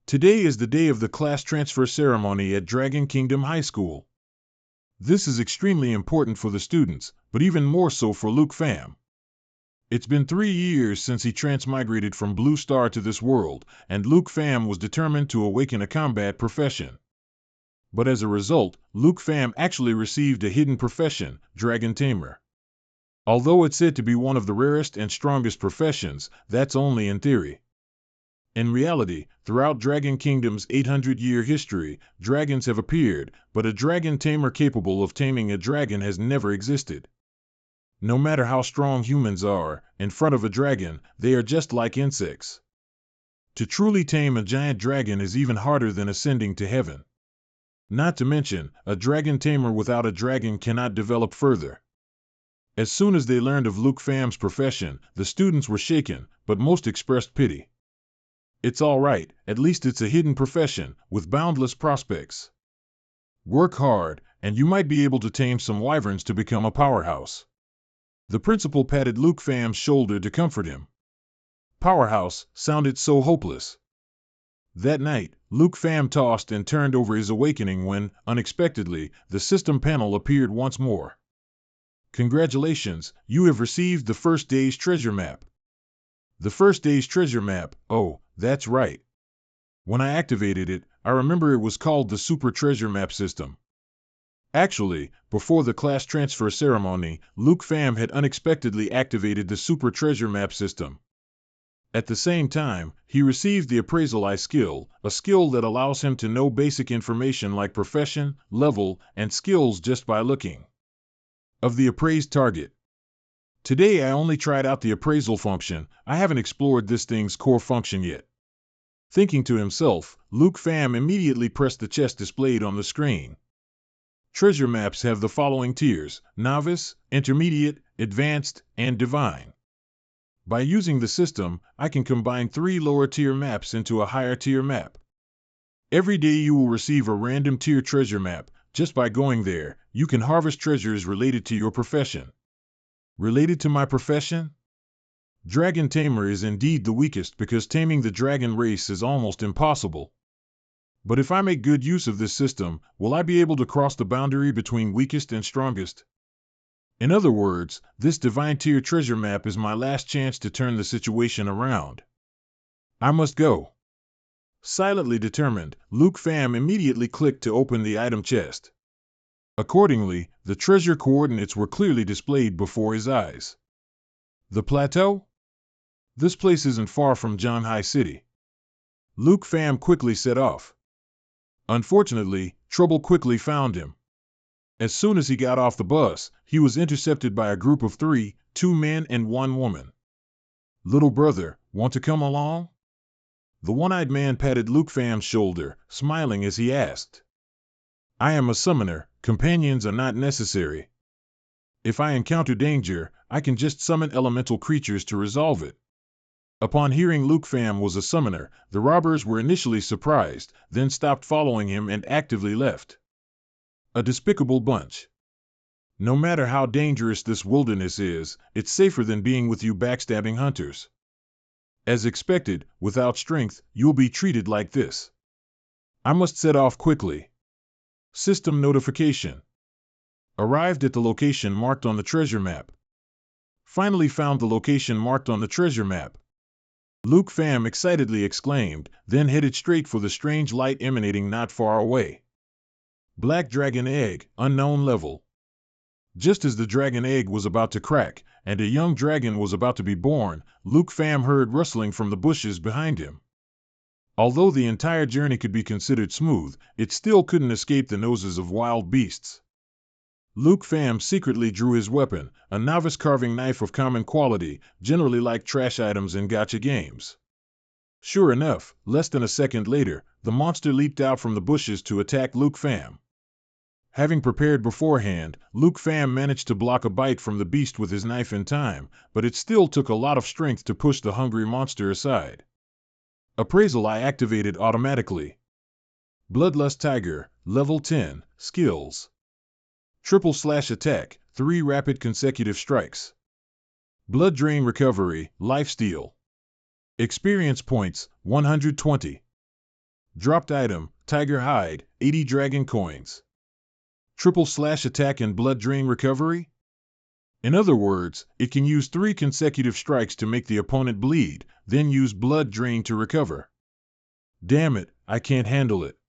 Today is the day of the class transfer ceremony at Dragon Kingdom High School. This is extremely important for the students, but even more so for Luke Pham. It's been 3 years since he transmigrated from Blue Star to this world, and Luke Pham was determined to awaken a combat profession. But as a result, Luke Pham actually received a hidden profession, Dragon Tamer. Although it's said to be one of the rarest and strongest professions, that's only in theory. In reality, throughout Dragon Kingdom's 800-year history, dragons have appeared, but a dragon tamer capable of taming a dragon has never existed. No matter how strong humans are, in front of a dragon, they are just like insects. To truly tame a giant dragon is even harder than ascending to heaven. Not to mention, a dragon tamer without a dragon cannot develop further. As soon as they learned of Luke Pham's profession, the students were shaken, but most expressed pity. It's all right, at least it's a hidden profession, with boundless prospects. Work hard, and you might be able to tame some wyverns to become a powerhouse. The principal patted Luke Pham's shoulder to comfort him. Powerhouse sounded so hopeless. That night, Luke Pham tossed and turned over his awakening when, unexpectedly, the system panel appeared once more. Congratulations, you have received the first day's treasure map. The first day's treasure map, oh, that's right. When I activated it, I remember it was called the Super Treasure Map System. Actually, before the class transfer ceremony, Luke Pham had unexpectedly activated the Super Treasure Map System. At the same time, he received the Appraisal Eye skill, a skill that allows him to know basic information like profession, level, and skills just by looking. Of the appraised target. Today I only tried out the appraisal function, I haven't explored this thing's core function yet. Thinking to himself, Luke Pham immediately pressed the chest displayed on the screen. Treasure maps have the following tiers: Novice, Intermediate, Advanced, and Divine. By using the system, I can combine 3 lower-tier maps into a higher-tier map. Every day you will receive a random tier treasure map. Just by going there, you can harvest treasures related to your profession. Related to my profession? Dragon Tamer is indeed the weakest because taming the dragon race is almost impossible. But if I make good use of this system, will I be able to cross the boundary between weakest and strongest? In other words, this divine tier treasure map is my last chance to turn the situation around. I must go. Silently determined, Luke Pham immediately clicked to open the item chest. Accordingly, the treasure coordinates were clearly displayed before his eyes. The plateau? This place isn't far from Zhanghai City. Luke Pham quickly set off. Unfortunately, trouble quickly found him. As soon as he got off the bus, he was intercepted by a group of 3, 2 men and 1 woman. Little brother, want to come along? The one-eyed man patted Luke Pham's shoulder, smiling as he asked. I am a summoner, companions are not necessary. If I encounter danger, I can just summon elemental creatures to resolve it. Upon hearing Luke Pham was a summoner, the robbers were initially surprised, then stopped following him and actively left. A despicable bunch. No matter how dangerous this wilderness is, it's safer than being with you backstabbing hunters. As expected, without strength, you'll be treated like this. I must set off quickly. System notification. Arrived at the location marked on the treasure map. Finally found the location marked on the treasure map. Luke Pham excitedly exclaimed, then headed straight for the strange light emanating not far away. Black Dragon Egg, unknown level. Just as the dragon egg was about to crack, and a young dragon was about to be born, Luke Pham heard rustling from the bushes behind him. Although the entire journey could be considered smooth, it still couldn't escape the noses of wild beasts. Luke Pham secretly drew his weapon, a novice carving knife of common quality, generally like trash items in gacha games. Sure enough, less than a second later, the monster leaped out from the bushes to attack Luke Pham. Having prepared beforehand, Luke Pham managed to block a bite from the beast with his knife in time, but it still took a lot of strength to push the hungry monster aside. Appraisal Eye activated automatically. Bloodlust Tiger, level 10, skills. Triple slash attack, 3 rapid consecutive strikes. Blood drain recovery, lifesteal. Experience points, 120. Dropped item, Tiger Hide, 80 Dragon Coins. Triple slash attack and blood drain recovery? In other words, it can use 3 consecutive strikes to make the opponent bleed, then use blood drain to recover. Damn it, I can't handle it.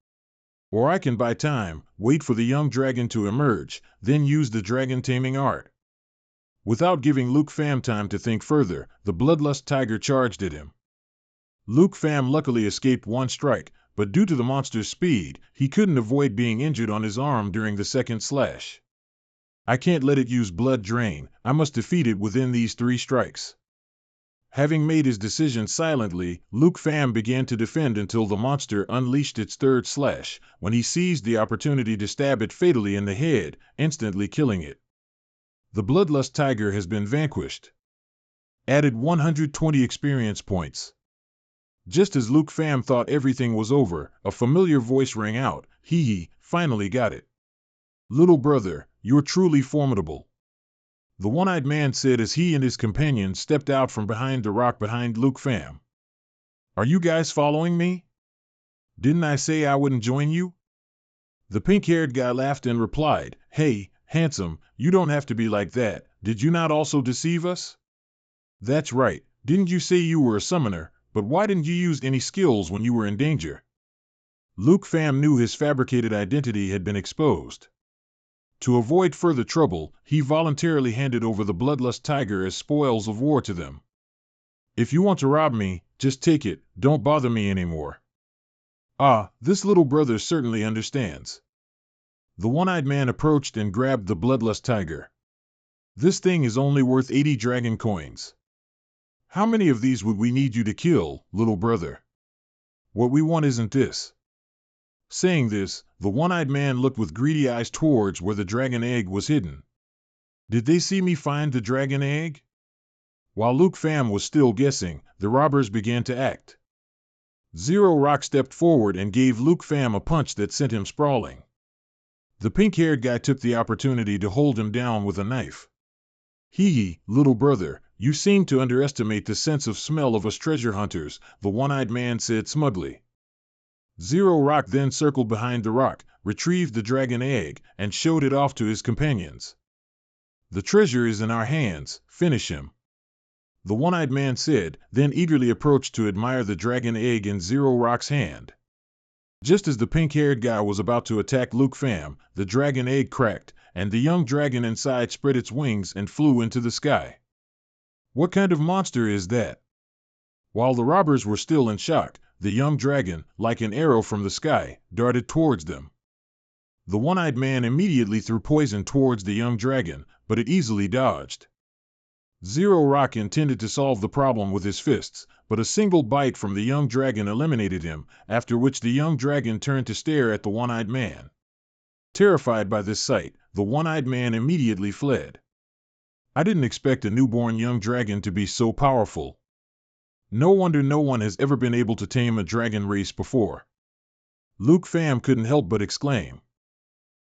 Or I can buy time, wait for the young dragon to emerge, then use the dragon taming art. Without giving Luke Pham time to think further, the bloodlust tiger charged at him. Luke Pham luckily escaped one strike, but due to the monster's speed, he couldn't avoid being injured on his arm during the second slash. I can't let it use blood drain, I must defeat it within these 3 strikes. Having made his decision silently, Luke Pham began to defend until the monster unleashed its 3rd slash, when he seized the opportunity to stab it fatally in the head, instantly killing it. The bloodlust tiger has been vanquished. Added 120 experience points. Just as Luke Pham thought everything was over, a familiar voice rang out, "Hee hee, finally got it. Little brother, you're truly formidable," the one-eyed man said as he and his companion stepped out from behind the rock behind Luke Pham. "Are you guys following me? Didn't I say I wouldn't join you?" The pink-haired guy laughed and replied, "Hey, handsome, you don't have to be like that. Did you not also deceive us?" "That's right. Didn't you say you were a summoner, but why didn't you use any skills when you were in danger?" Luke Pham knew his fabricated identity had been exposed. To avoid further trouble, he voluntarily handed over the bloodlust tiger as spoils of war to them. "If you want to rob me, just take it, don't bother me anymore." "Ah, this little brother certainly understands." The one-eyed man approached and grabbed the bloodlust tiger. "This thing is only worth 80 dragon coins. How many of these would we need you to kill, little brother? What we want isn't this." Saying this, the one-eyed man looked with greedy eyes towards where the dragon egg was hidden. Did they see me find the dragon egg? While Luke Pham was still guessing, the robbers began to act. Zero Rock stepped forward and gave Luke Pham a punch that sent him sprawling. The pink-haired guy took the opportunity to hold him down with a knife. "Hee hee, little brother, you seem to underestimate the sense of smell of us treasure hunters," the one-eyed man said smugly. Zero Rock then circled behind the rock, retrieved the dragon egg, and showed it off to his companions. "The treasure is in our hands, finish him," the one-eyed man said, then eagerly approached to admire the dragon egg in Zero Rock's hand. Just as the pink-haired guy was about to attack Luke Pham, the dragon egg cracked, and the young dragon inside spread its wings and flew into the sky. "What kind of monster is that?" While the robbers were still in shock, the young dragon, like an arrow from the sky, darted towards them. The one-eyed man immediately threw poison towards the young dragon, but it easily dodged. Zero Rock intended to solve the problem with his fists, but a single bite from the young dragon eliminated him, after which the young dragon turned to stare at the one-eyed man. Terrified by this sight, the one-eyed man immediately fled. "I didn't expect a newborn young dragon to be so powerful. No wonder no one has ever been able to tame a dragon race before." Luke Pham couldn't help but exclaim.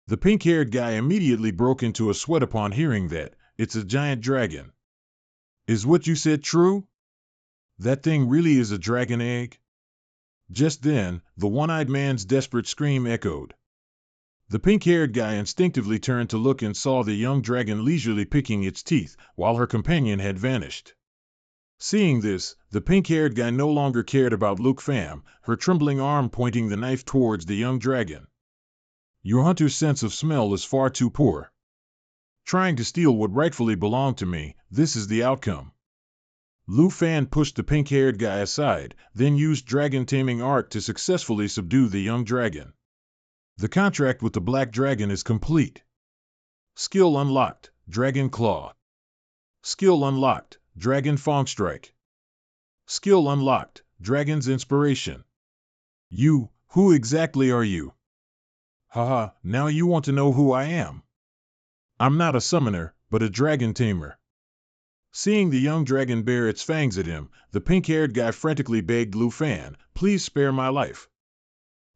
The pink-haired guy immediately broke into a sweat upon hearing that. "It's a giant dragon. Is what you said true? That thing really is a dragon egg?" Just then, the one-eyed man's desperate scream echoed. The pink-haired guy instinctively turned to look and saw the young dragon leisurely picking its teeth, while her companion had vanished. Seeing this, the pink-haired guy no longer cared about Luke Pham, her trembling arm pointing the knife towards the young dragon. "Your hunter's sense of smell is far too poor. Trying to steal what rightfully belonged to me, this is the outcome." Lu Fan pushed the pink-haired guy aside, then used dragon taming art to successfully subdue the young dragon. The contract with the black dragon is complete. Skill unlocked, Dragon Claw. Skill unlocked, Dragon Fong Strike. Skill unlocked, Dragon's Inspiration. Who exactly are you? Haha, now you want to know who I am. I'm not a summoner, but a dragon tamer. Seeing the young dragon bare its fangs at him, the pink-haired guy frantically begged Lu Fan, "Please spare my life.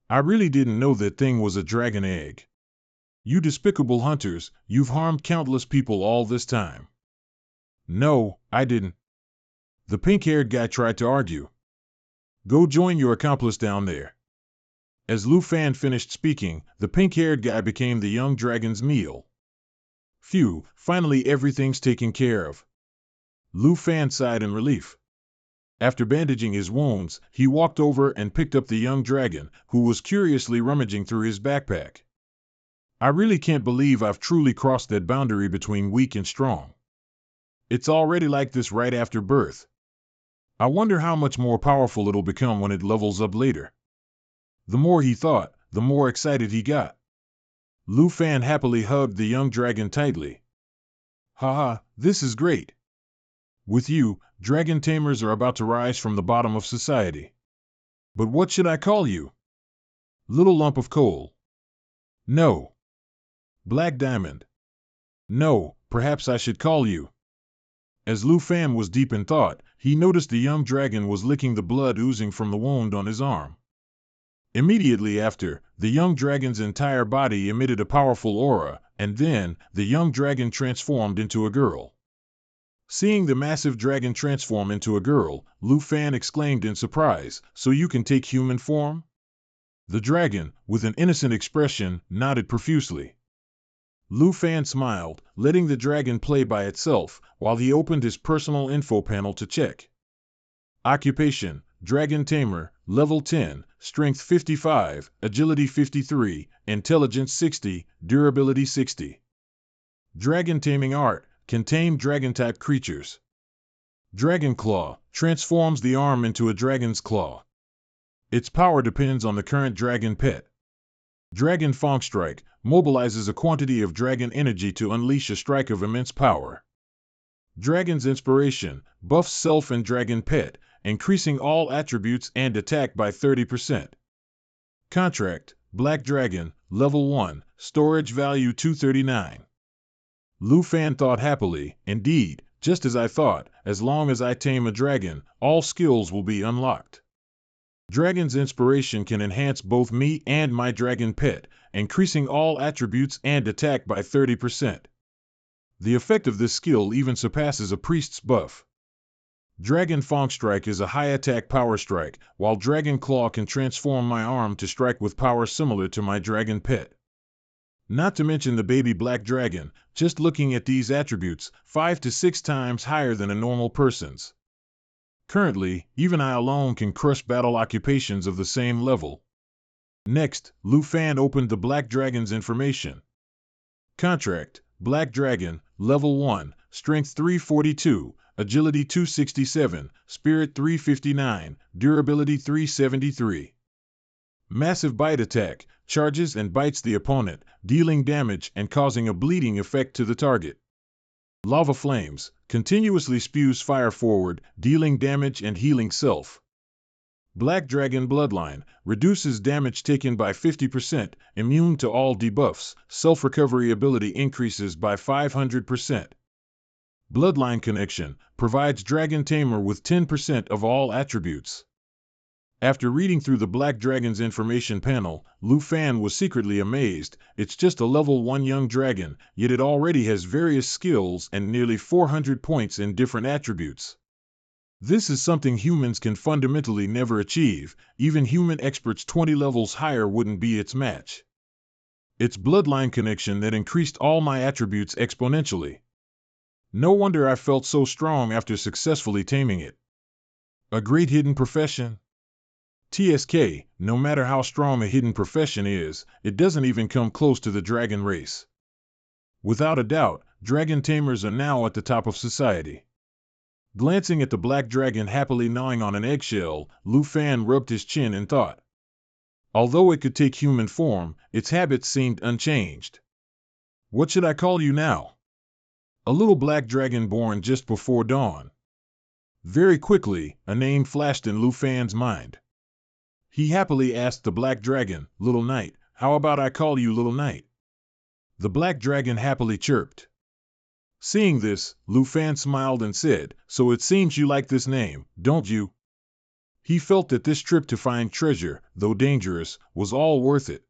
I really didn't know that thing was a dragon egg. You despicable hunters, you've harmed countless people all this time." "No, I didn't." The pink-haired guy tried to argue. "Go join your accomplice down there." As Lu Fan finished speaking, the pink-haired guy became the young dragon's meal. Phew, finally everything's taken care of. Lu Fan sighed in relief. After bandaging his wounds, he walked over and picked up the young dragon, who was curiously rummaging through his backpack. I really can't believe I've truly crossed that boundary between weak and strong. It's already like this right after birth. I wonder how much more powerful it'll become when it levels up later. The more he thought, the more excited he got. Lu Fan happily hugged the young dragon tightly. Haha, this is great. With you, dragon tamers are about to rise from the bottom of society. But what should I call you? Little lump of coal. No. Black diamond. No, perhaps I should call you. As Lu Fan was deep in thought, he noticed the young dragon was licking the blood oozing from the wound on his arm. Immediately after, the young dragon's entire body emitted a powerful aura, and then, the young dragon transformed into a girl. Seeing the massive dragon transform into a girl, Lu Fan exclaimed in surprise, "So you can take human form?" The dragon, with an innocent expression, nodded profusely. Lu Fan smiled, letting the dragon play by itself, while he opened his personal info panel to check. Occupation: Dragon Tamer, Level 10, Strength 55, Agility 53, Intelligence 60, Durability 60. Dragon Taming Art: Can tame dragon-type creatures. Dragon Claw transforms the arm into a dragon's claw. Its power depends on the current dragon pet. Dragon Fong Strike mobilizes a quantity of dragon energy to unleash a strike of immense power. Dragon's Inspiration buffs self and dragon pet, increasing all attributes and attack by 30%. Contract: Black Dragon, Level 1, Storage Value 239. Lu Fan thought happily, indeed, just as I thought, as long as I tame a dragon, all skills will be unlocked. Dragon's Inspiration can enhance both me and my dragon pet, increasing all attributes and attack by 30%. The effect of this skill even surpasses a priest's buff. Dragon Fong Strike is a high-attack power strike, while Dragon Claw can transform my arm to strike with power similar to my dragon pet. Not to mention the baby black dragon, just looking at these attributes, 5 to 6 times higher than a normal person's. Currently, even I alone can crush battle occupations of the same level. Next, Lu Fan opened the Black Dragon's information. Contract: Black Dragon, Level 1, Strength 342, Agility 267, Spirit 359, Durability 373. Massive Bite Attack charges and bites the opponent, dealing damage and causing a bleeding effect to the target. Lava Flames continuously spews fire forward, dealing damage and healing self. Black Dragon Bloodline reduces damage taken by 50%, immune to all debuffs, self-recovery ability increases by 500%. Bloodline Connection provides Dragon Tamer with 10% of all attributes. After reading through the Black Dragon's information panel, Lu Fan was secretly amazed. It's just a level 1 young dragon, yet it already has various skills and nearly 400 points in different attributes. This is something humans can fundamentally never achieve. Even human experts 20 levels higher wouldn't be its match. It's Bloodline Connection that increased all my attributes exponentially. No wonder I felt so strong after successfully taming it. A great hidden profession? TSK, no matter how strong a hidden profession is, it doesn't even come close to the dragon race. Without a doubt, dragon tamers are now at the top of society. Glancing at the black dragon happily gnawing on an eggshell, Lu Fan rubbed his chin in thought. Although it could take human form, its habits seemed unchanged. What should I call you now? A little black dragon born just before dawn. Very quickly, a name flashed in Lu Fan's mind. He happily asked the black dragon, "Little Knight, how about I call you Little Knight?" The black dragon happily chirped. Seeing this, Lu Fan smiled and said, "So it seems you like this name, don't you?" He felt that this trip to find treasure, though dangerous, was all worth it.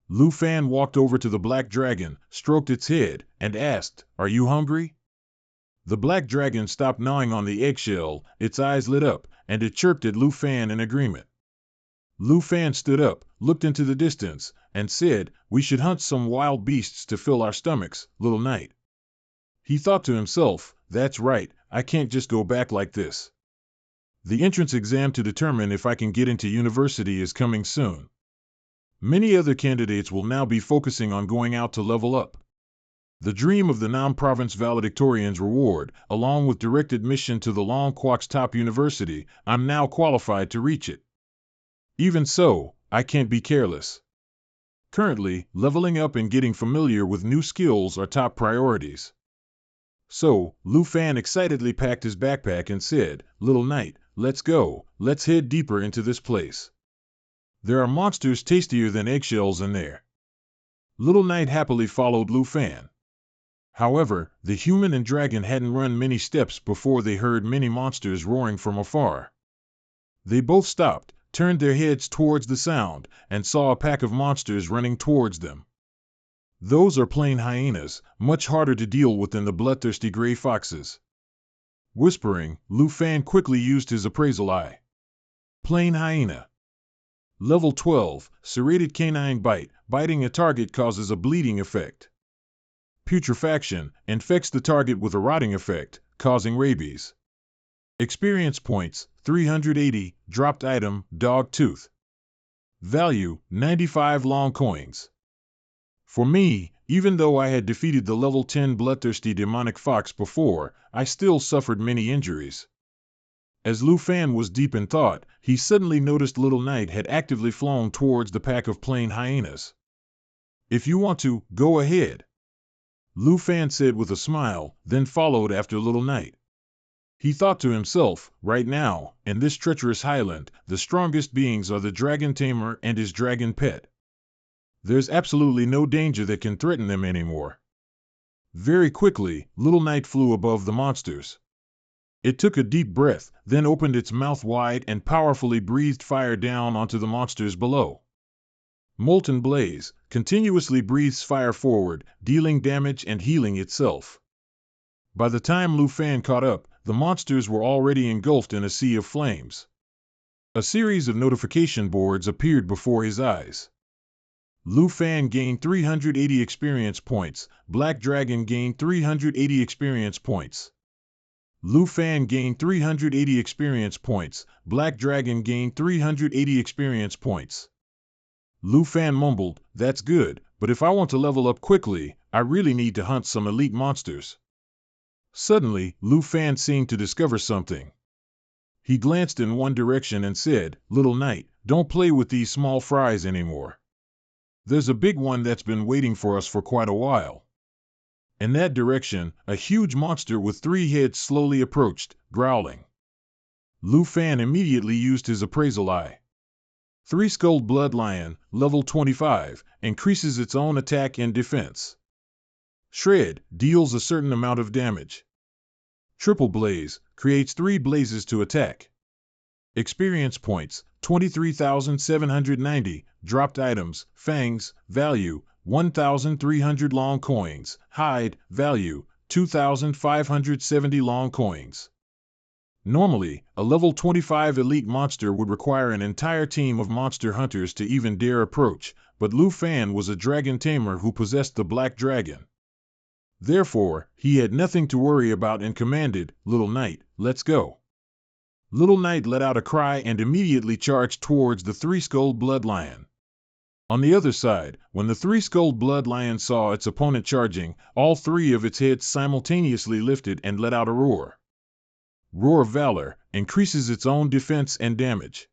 Lu Fan walked over to the black dragon, stroked its head, and asked, "Are you hungry?" The black dragon stopped gnawing on the eggshell, its eyes lit up, and it chirped at Lu Fan in agreement. Lu Fan stood up, looked into the distance, and said, "We should hunt some wild beasts to fill our stomachs, little knight." He thought to himself, "That's right, I can't just go back like this. The entrance exam to determine if I can get into university is coming soon. Many other candidates will now be focusing on going out to level up. The dream of the Nam-Province valedictorian's reward, along with direct admission to the Long Quox Top University, I'm now qualified to reach it. Even so, I can't be careless. Currently, leveling up and getting familiar with new skills are top priorities." So, Lu Fan excitedly packed his backpack and said, "Little knight, let's go, let's head deeper into this place. There are monsters tastier than eggshells in there." Little knight happily followed Lu Fan. However, the human and dragon hadn't run many steps before they heard many monsters roaring from afar. They both stopped, turned their heads towards the sound, and saw a pack of monsters running towards them. Those are plain hyenas, much harder to deal with than the bloodthirsty gray foxes. Whispering, Lu Fan quickly used his appraisal eye. Plain hyena. Level 12, serrated canine bite. Biting a target causes a bleeding effect. Putrefaction, infects the target with a rotting effect, causing rabies. Experience points, 380, dropped item, dog tooth. Value, 95 long coins. For me, even though I had defeated the level 10 bloodthirsty demonic fox before, I still suffered many injuries. As Lu Fan was deep in thought, he suddenly noticed Little Knight had actively flown towards the pack of plain hyenas. "If you want to, go ahead," Lu Fan said with a smile, then followed after Little Knight. He thought to himself, "Right now, in this treacherous highland, the strongest beings are the dragon Tamer and his dragon pet. There's absolutely no danger that can threaten them anymore." Very quickly, Little Knight flew above the monsters. It took a deep breath, then opened its mouth wide and powerfully breathed fire down onto the monsters below. Molten Blaze continuously breathes fire forward, dealing damage and healing itself. By the time Lu Fan caught up, the monsters were already engulfed in a sea of flames. A series of notification boards appeared before his eyes. Lu Fan gained 380 experience points. Black Dragon gained 380 experience points. Lu Fan gained 380 experience points. Black Dragon gained 380 experience points. Lu Fan mumbled, "That's good, but if I want to level up quickly, I really need to hunt some elite monsters." Suddenly, Lu Fan seemed to discover something. He glanced in one direction and said, "Little Knight, don't play with these small fries anymore. There's a big one that's been waiting for us for quite a while." In that direction, a huge monster with 3 heads slowly approached, growling. Lu Fan immediately used his appraisal eye. 3-skulled blood lion, level 25, increases its own attack and defense. Shred, deals a certain amount of damage. Triple Blaze, creates 3 blazes to attack. Experience points, 23,790, dropped items, fangs, value, 1,300 long coins, hide, value, 2,570 long coins. Normally, a level 25 elite monster would require an entire team of monster hunters to even dare approach, but Lu Fan was a dragon tamer who possessed the black dragon. Therefore, he had nothing to worry about and commanded, "Little Knight, let's go." Little Knight let out a cry and immediately charged towards the 3-skulled blood lion. On the other side, when the 3-skulled blood lion saw its opponent charging, all 3 of its heads simultaneously lifted and let out a roar. Roar of Valor, increases its own defense and damage.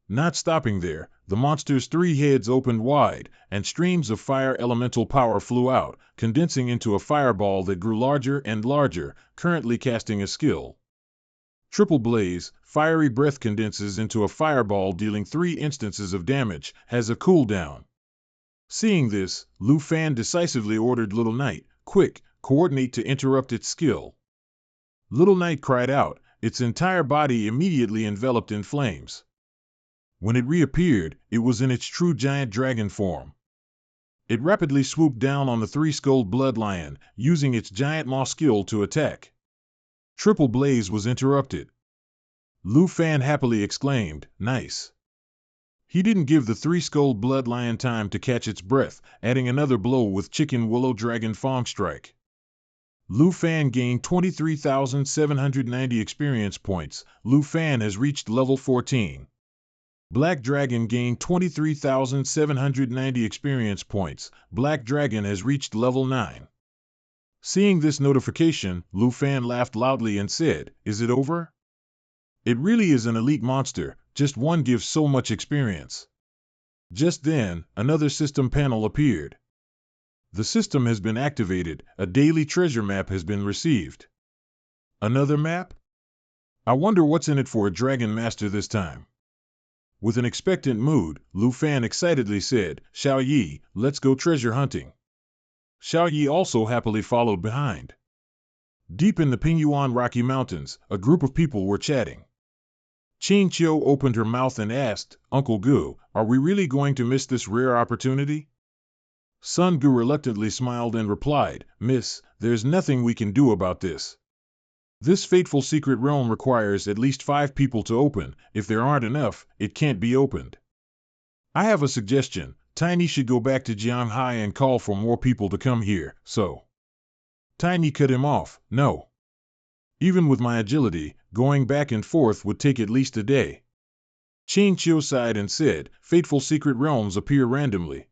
Not stopping there, the monster's 3 heads opened wide, and streams of fire elemental power flew out, condensing into a fireball that grew larger and larger, currently casting a skill. Triple Blaze, fiery breath condenses into a fireball dealing 3 instances of damage, has a cooldown. Seeing this, Lu Fan decisively ordered Little Knight, "Quick, coordinate to interrupt its skill." Little Knight cried out, its entire body immediately enveloped in flames. When it reappeared, it was in its true giant dragon form. It rapidly swooped down on the 3-skulled blood lion, using its giant maw skill to attack. Triple Blaze was interrupted. Lu Fan happily exclaimed, "Nice." He didn't give the three-skulled blood lion time to catch its breath, adding another blow with Chicken Willow Dragon Fong Strike. Lu Fan gained 23,790 experience points. Lu Fan has reached level 14. Black Dragon gained 23,790 experience points. Black Dragon has reached level 9. Seeing this notification, Lu Fan laughed loudly and said, "Is it over?" It really is an elite monster, just one gives so much experience. Just then, another system panel appeared. The system has been activated, a daily treasure map has been received. Another map? I wonder what's in it for a Dragon Master this time. With an expectant mood, Lu Fan excitedly said, "Xiao Yi, let's go treasure hunting." Xiao Yi also happily followed behind. Deep in the Pingyuan Rocky Mountains, a group of people were chatting. Qin Qiu opened her mouth and asked, "Uncle Gu, are we really going to miss this rare opportunity?" Sun Gu reluctantly smiled and replied, "Miss, there's nothing we can do about this. This fateful secret realm requires at least 5 people to open. If there aren't enough, it can't be opened. I have a suggestion. Tiny should go back to Jianghai and call for more people to come here, so." Tiny cut him off, "No. Even with my agility, going back and forth would take at least a day." Qin Qiu sighed and said, "Fateful secret realms appear randomly.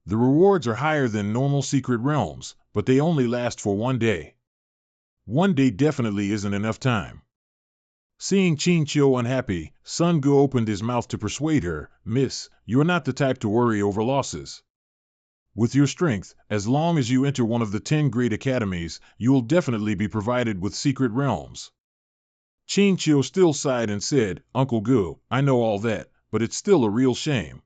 The rewards are higher than normal secret realms, but they only last for 1 day. 1 day definitely isn't enough time." Seeing Qin Qiu unhappy, Sun Gu opened his mouth to persuade her, "Miss, you're not the type to worry over losses. With your strength, as long as you enter one of the 10 great academies, you will definitely be provided with secret realms." Qin Qiu still sighed and said, "Uncle Gu, I know all that, but it's still a real shame."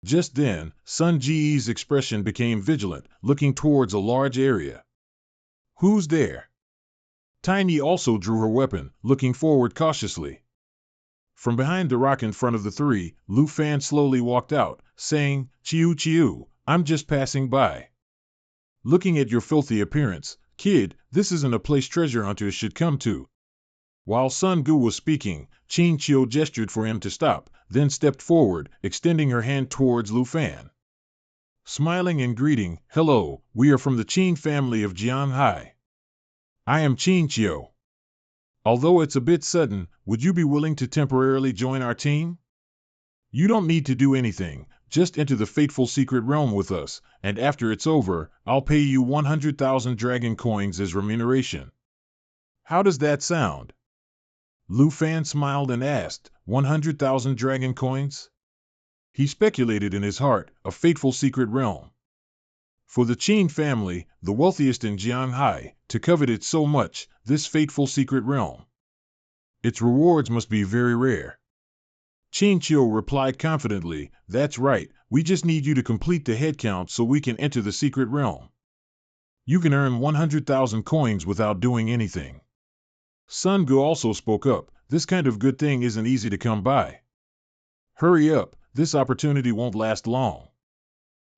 Just then, Sun Ji's expression became vigilant, looking towards a large area. "Who's there?" Tiny also drew her weapon, looking forward cautiously. From behind the rock in front of the 3, Lu Fan slowly walked out, saying, "Qiu Qiu, I'm just passing by. Looking at your filthy appearance, kid, this isn't a place treasure hunters should come to." While Sun Gu was speaking, Qin Qiu gestured for him to stop, then stepped forward, extending her hand towards Lu Fan. Smiling and greeting, "Hello, we are from the Qin family of Jianghai. I am Qin Qiu. Although it's a bit sudden, would you be willing to temporarily join our team? You don't need to do anything, just enter the fateful secret realm with us, and after it's over, I'll pay you 100,000 dragon coins as remuneration. How does that sound?" Lu Fan smiled and asked, 100,000 dragon coins? He speculated in his heart, a fateful secret realm. For the Qin family, the wealthiest in Jianghai, to covet it so much, this fateful secret realm. Its rewards must be very rare. Qin Qiu replied confidently, "That's right, we just need you to complete the head count so we can enter the secret realm. You can earn 100,000 coins without doing anything." Sun Gu also spoke up, "This kind of good thing isn't easy to come by. Hurry up, this opportunity won't last long."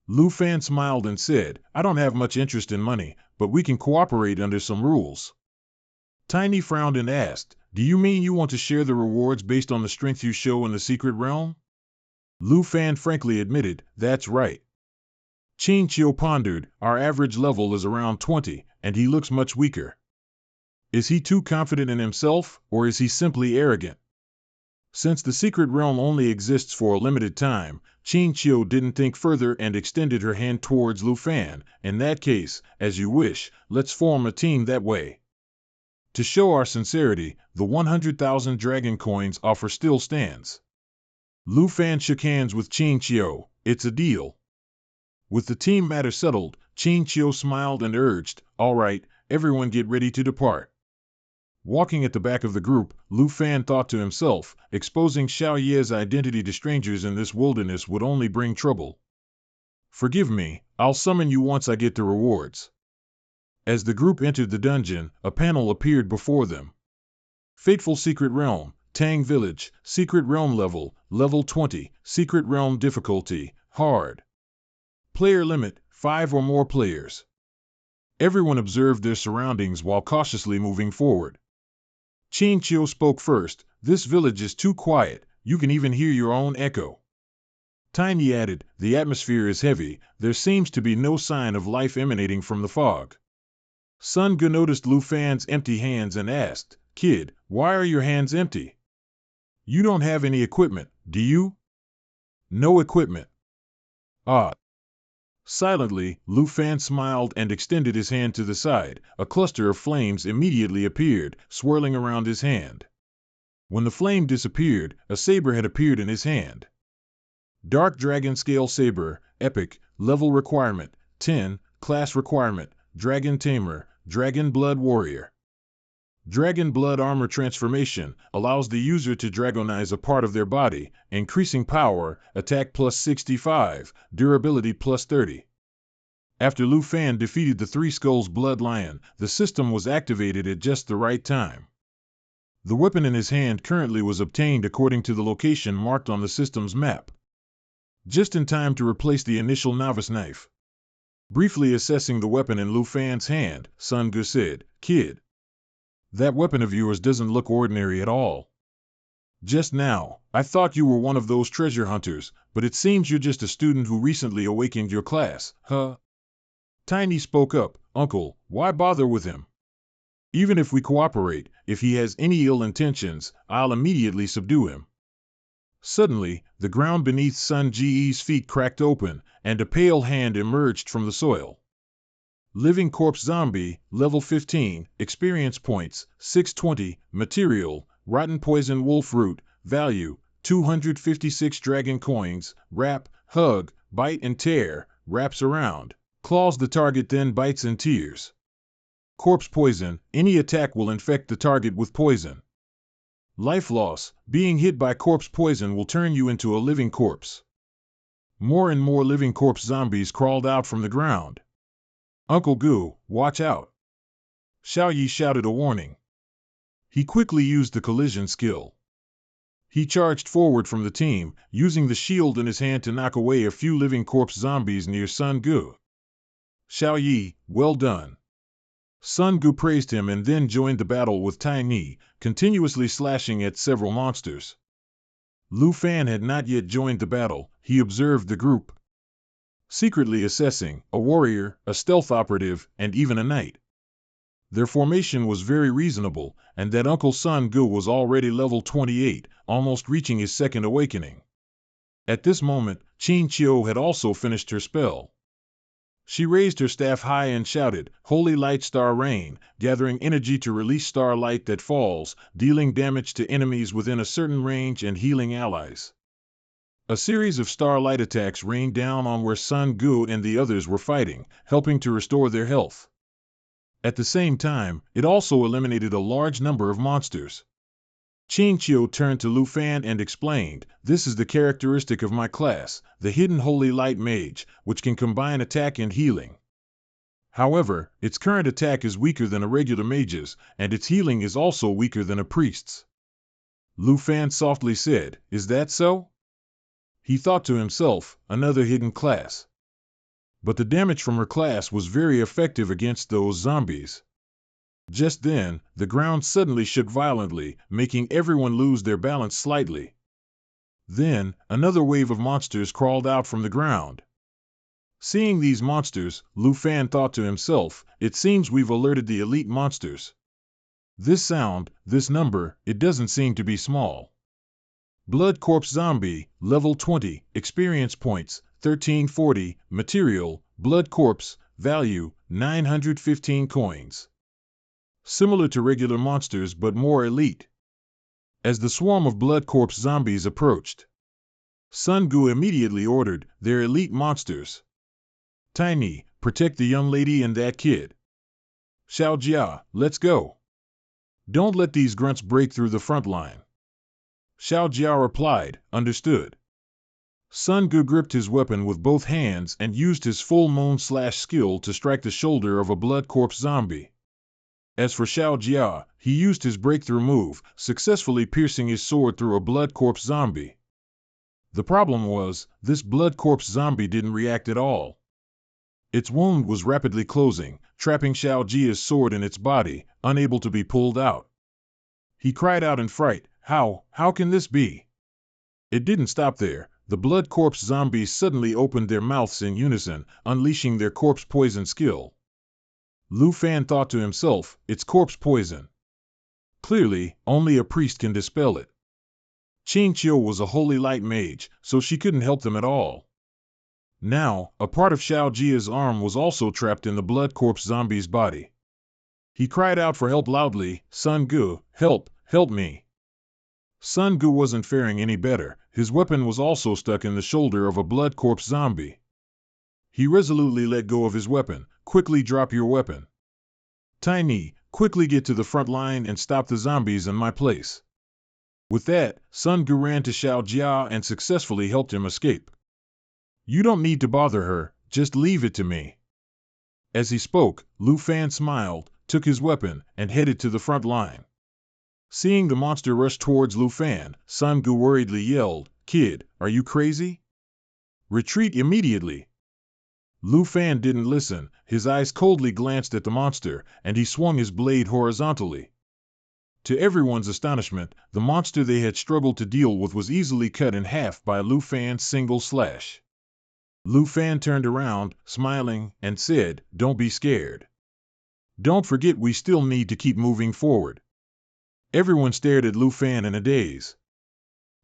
Lu Fan smiled and said, "I don't have much interest in money, but we can cooperate under some rules." Tiny frowned and asked, "Do you mean you want to share the rewards based on the strength you show in the secret realm?" Lu Fan frankly admitted, "That's right." Qin Qiu pondered, "Our average level is around 20, and he looks much weaker. Is he too confident in himself, or is he simply arrogant?" Since the secret realm only exists for a limited time, Qin Qiu didn't think further and extended her hand towards Lu Fan. "In that case, as you wish, let's form a team that way. To show our sincerity, the 100,000 dragon coins offer still stands." Lu Fan shook hands with Qin Qiu, "It's a deal." With the team matter settled, Qin Qiu smiled and urged, "All right, everyone get ready to depart." Walking at the back of the group, Lu Fan thought to himself, exposing Xiao Ye's identity to strangers in this wilderness would only bring trouble. "Forgive me, I'll summon you once I get the rewards." As the group entered the dungeon, a panel appeared before them. Fateful Secret Realm, Tang Village, Secret Realm Level 20, Secret Realm Difficulty, Hard. Player limit, 5 or more players. Everyone observed their surroundings while cautiously moving forward. Qin Qiu spoke first, "This village is too quiet, you can even hear your own echo." Tiny added, the atmosphere is heavy, there seems to be no sign of life emanating from the fog. Sun Ge noticed Lu Fan's empty hands and asked, Kid, why are your hands empty? You don't have any equipment, do you? No equipment. Ah. Silently, Lu Fan smiled and extended his hand to the side. A cluster of flames immediately appeared, swirling around his hand. When the flame disappeared, a saber had appeared in his hand. Dark Dragon Scale Saber, Epic, Level Requirement, 10, Class Requirement, Dragon Tamer, Dragon Blood Warrior. Dragon Blood Armor Transformation allows the user to dragonize a part of their body, increasing power, attack plus 65, durability plus 30. After Lu Fan defeated the Three Skulls Blood Lion, the system was activated at just the right time. The weapon in his hand currently was obtained according to the location marked on the system's map. Just in time to replace the initial novice knife. Briefly assessing the weapon in Lu Fan's hand, Sun Ge said, Kid, that weapon of yours doesn't look ordinary at all. Just now, I thought you were one of those treasure hunters, but it seems you're just a student who recently awakened your class, huh? Tiny spoke up, Uncle, why bother with him? Even if we cooperate, if he has any ill intentions, I'll immediately subdue him. Suddenly, the ground beneath Sun Ge's feet cracked open, and a pale hand emerged from the soil. Living Corpse Zombie, Level 15, Experience Points, 620, Material, Rotten Poison Wolf Root, Value, 256 Dragon Coins, Wrap, Hug, Bite and Tear, wraps around, claws the target then bites and tears. Corpse Poison, any attack will infect the target with poison. Life loss, being hit by corpse poison will turn you into a living corpse. More and more living corpse zombies crawled out from the ground. Uncle Gu, watch out! Xiao Yi shouted a warning. He quickly used the collision skill. He charged forward from the team, using the shield in his hand to knock away a few living corpse zombies near Sun Ge. Xiao Yi, well done. Sun Ge praised him and then joined the battle with Tiny, continuously slashing at several monsters. Lu Fan had not yet joined the battle. He observed the group, secretly assessing a warrior, a stealth operative, and even a knight. Their formation was very reasonable, and that Uncle Sun Ge was already level 28, almost reaching his second awakening. At this moment, Qin Qiu had also finished her spell. She raised her staff high and shouted, Holy Light Star Rain, gathering energy to release starlight that falls, dealing damage to enemies within a certain range and healing allies. A series of starlight attacks rained down on where Sun Ge and the others were fighting, helping to restore their health. At the same time, it also eliminated a large number of monsters. Qin Qiu turned to Lu Fan and explained, This is the characteristic of my class, the Hidden Holy Light Mage, which can combine attack and healing. However, its current attack is weaker than a regular mage's, and its healing is also weaker than a priest's. Lu Fan softly said, Is that so? He thought to himself, another hidden class. But the damage from her class was very effective against those zombies. Just then, the ground suddenly shook violently, making everyone lose their balance slightly. Then, another wave of monsters crawled out from the ground. Seeing these monsters, Lu Fan thought to himself, it seems we've alerted the elite monsters. This sound, this number, it doesn't seem to be small. Blood Corpse Zombie, Level 20, Experience Points, 1340, Material, Blood Corpse, Value, 915 coins. Similar to regular monsters but more elite. As the swarm of Blood Corpse zombies approached, Sun Ge immediately ordered, They're elite monsters. Tiny, protect the young lady and that kid. Xiao Jia, let's go. Don't let these grunts break through the front line. Xiao Jia replied, Understood. Sun Ge gripped his weapon with both hands and used his full moon slash skill to strike the shoulder of a Blood Corpse zombie. As for Xiao Jia, he used his breakthrough move, successfully piercing his sword through a Blood Corpse zombie. The problem was, this Blood Corpse zombie didn't react at all. Its wound was rapidly closing, trapping Xiao Jia's sword in its body, unable to be pulled out. He cried out in fright, How can this be? It didn't stop there. the blood corpse zombies suddenly opened their mouths in unison, unleashing their corpse poison skill. Lu Fan thought to himself, it's corpse poison. Clearly, only a priest can dispel it. Qing Qiu was a holy light mage, so she couldn't help them at all. Now, a part of Xiao Jia's arm was also trapped in the blood corpse zombie's body. He cried out for help loudly, Sun Gu, help, help me. Sun Gu wasn't faring any better. His weapon was also stuck in the shoulder of a blood corpse zombie. He resolutely let go of his weapon. Quickly drop your weapon. Tiny, quickly get to the front line and stop the zombies in my place. With that, Sun Gu ran to Xiao Jia and successfully helped him escape. You don't need to bother her, just leave it to me. As he spoke, Lu Fan smiled, took his weapon, and headed to the front line. Seeing the monster rush towards Lu Fan, Sun Gu worriedly yelled, Kid, are you crazy? Retreat immediately. Lu Fan didn't listen. His eyes coldly glanced at the monster, and he swung his blade horizontally. To everyone's astonishment, the monster they had struggled to deal with was easily cut in half by Lu Fan's single slash. Lu Fan turned around, smiling, and said, Don't be scared. Don't forget we still need to keep moving forward. Everyone stared at Lu Fan in a daze.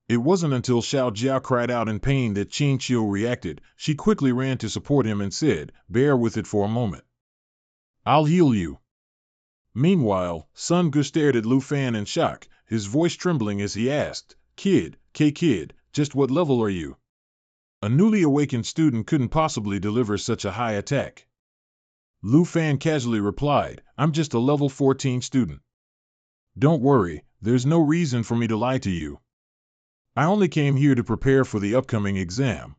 It wasn't until Xiao Jia cried out in pain that Qing Qiu reacted. She quickly ran to support him and said, Bear with it for a moment. I'll heal you. Meanwhile, Sun Gu stared at Lu Fan in shock, his voice trembling as he asked, Kid, just what level are you? A newly awakened student couldn't possibly deliver such a high attack. Lu Fan casually replied, I'm just a level 14 student. Don't worry, there's no reason for me to lie to you. I only came here to prepare for the upcoming exam.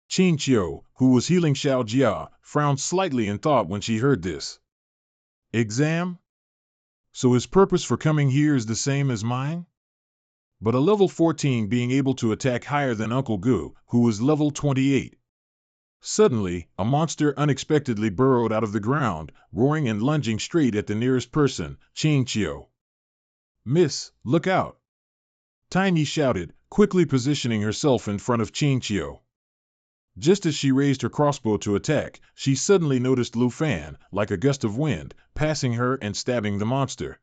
Qing Qiu, who was healing Xiao Jia, frowned slightly in thought when she heard this. Exam? So his purpose for coming here is the same as mine? But a level 14 being able to attack higher than Uncle Gu, who was level 28. Suddenly, a monster unexpectedly burrowed out of the ground, roaring and lunging straight at the nearest person, Qing Qiu. Miss, look out! Tiny shouted, quickly positioning herself in front of Qing Qiu. Just as she raised her crossbow to attack, she suddenly noticed Lu Fan, like a gust of wind, passing her and stabbing the monster.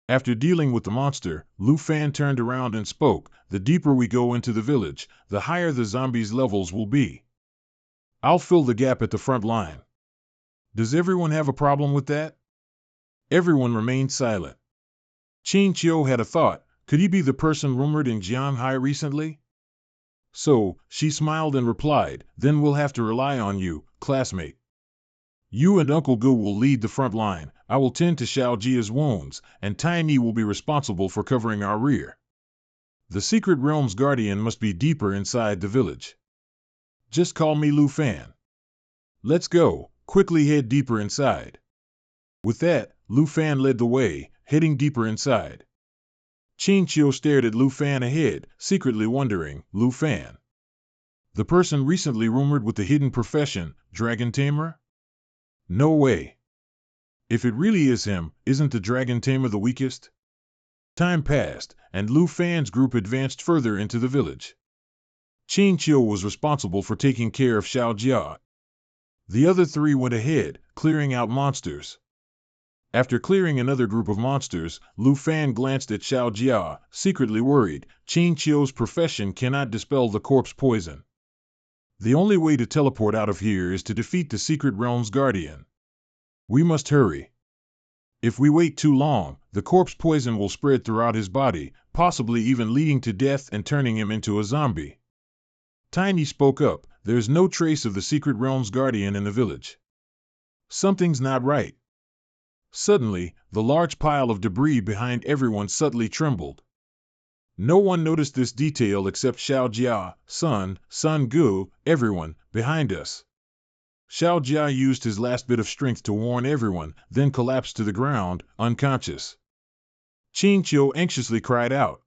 After dealing with the monster, Lu Fan turned around and spoke, The deeper we go into the village, the higher the zombies' levels will be. I'll fill the gap at the front line. Does everyone have a problem with that? Everyone remained silent. Qing Qiu had a thought. Could he be the person rumored in Jianhai recently? So, she smiled and replied, Then we'll have to rely on you, classmate. You and Uncle Gu will lead the front line, I will tend to Xiao Jia's wounds, and Tiny will be responsible for covering our rear. The secret realm's guardian must be deeper inside the village. Just call me Lu Fan. Let's go, quickly head deeper inside. With that, Lu Fan led the way, heading deeper inside. Qing Qiu stared at Lu Fan ahead, secretly wondering, Lu Fan. The person recently rumored with the hidden profession, Dragon Tamer? No way. If it really is him, isn't the Dragon Tamer the weakest? Time passed, and Lu Fan's group advanced further into the village. Qing Qiu was responsible for taking care of Xiao Jia. The other three went ahead, clearing out monsters. After clearing another group of monsters, Lu Fan glanced at Xiao Jia, secretly worried. Qing Qiu's profession cannot dispel the corpse poison. The only way to teleport out of here is to defeat the secret realm's guardian. We must hurry. If we wait too long, the corpse poison will spread throughout his body, possibly even leading to death and turning him into a zombie. Tiny spoke up, There's no trace of the secret realm's guardian in the village. Something's not right. Suddenly, the large pile of debris behind everyone subtly trembled. No one noticed this detail except Xiao Jia, Sun Gu, everyone, behind us. Xiao Jia used his last bit of strength to warn everyone, then collapsed to the ground, unconscious. Qing Qiu anxiously cried out.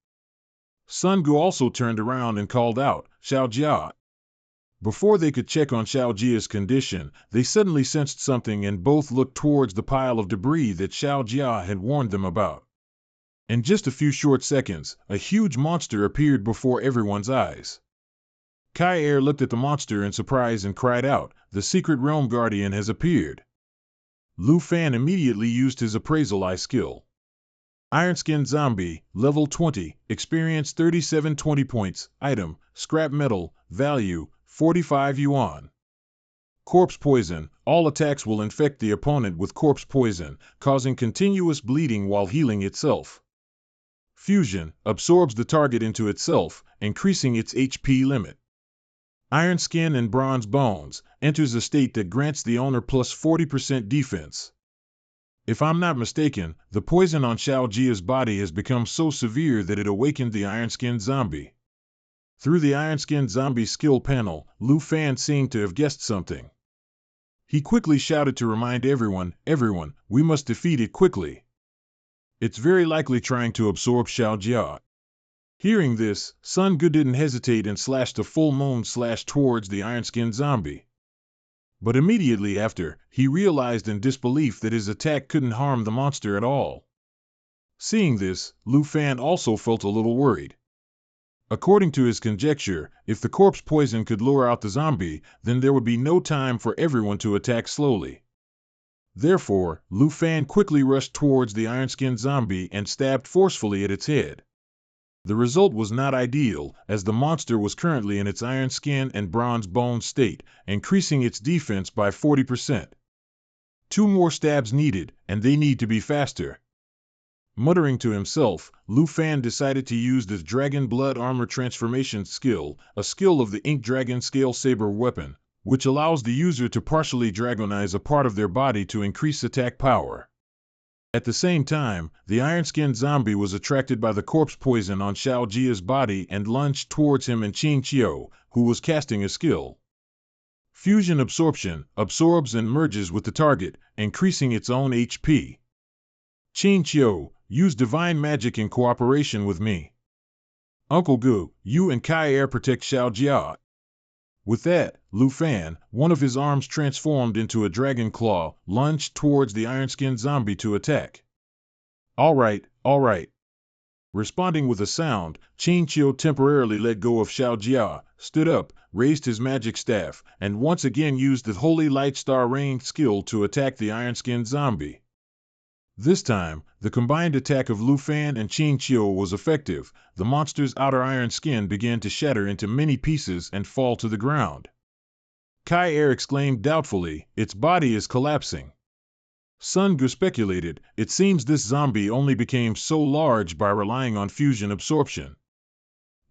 Sun Gu also turned around and called out, Xiao Jia. Before they could check on Xiao Jia's condition, they suddenly sensed something and both looked towards the pile of debris that Xiao Jia had warned them about. In just a few short seconds, a huge monster appeared before everyone's eyes. Kai looked at the monster in surprise and cried out, "The secret realm guardian has appeared." Lu Fan immediately used his appraisal eye skill. Iron-skinned zombie, level 20, experience 3720 points, item, scrap metal, value, 45 yuan. Corpse poison, all attacks will infect the opponent with corpse poison, causing continuous bleeding while healing itself. Fusion, absorbs the target into itself, increasing its HP limit. Iron skin and bronze bones, enters a state that grants the owner plus 40% defense. If I'm not mistaken, the poison on Xiaojia's body has become so severe that it awakened the iron-skinned zombie. Through the iron-skinned zombie skill panel, Lu Fan seemed to have guessed something. He quickly shouted to remind everyone, we must defeat it quickly. It's very likely trying to absorb Xiaojia. Hearing this, Sun Gu didn't hesitate and slashed a full moon slash towards the iron-skinned zombie. But immediately after, he realized in disbelief that his attack couldn't harm the monster at all. Seeing this, Lu Fan also felt a little worried. According to his conjecture, if the corpse poison could lure out the zombie, then there would be no time for everyone to attack slowly. Therefore, Lu Fan quickly rushed towards the iron-skinned zombie and stabbed forcefully at its head. The result was not ideal, as the monster was currently in its iron skin and bronze bone state, increasing its defense by 40%. 2 more stabs needed, and they need to be faster. Muttering to himself, Lu Fan decided to use the Dragon Blood Armor Transformation skill, a skill of the Ink Dragon Scale Saber weapon, which allows the user to partially dragonize a part of their body to increase attack power. At the same time, the iron-skinned zombie was attracted by the corpse poison on Xiaojia's body and lunged towards him and Qin Qiu, who was casting a skill. Fusion absorption, absorbs and merges with the target, increasing its own HP. Qin Qiu, use divine magic in cooperation with me. Uncle Gu, you and Kai protect Xiaojia. With that, Lu Fan, one of his arms transformed into a dragon claw, lunged towards the iron-skinned zombie to attack. All right. Responding with a sound, Qin Qiu temporarily let go of Xiaojia, stood up, raised his magic staff, and once again used the Holy Light Star Rain skill to attack the iron-skinned zombie. This time, the combined attack of Lu Fan and Qin Qiu was effective. The monster's outer iron skin began to shatter into many pieces and fall to the ground. Kai exclaimed doubtfully, its body is collapsing. Sun Gu speculated, it seems this zombie only became so large by relying on fusion absorption.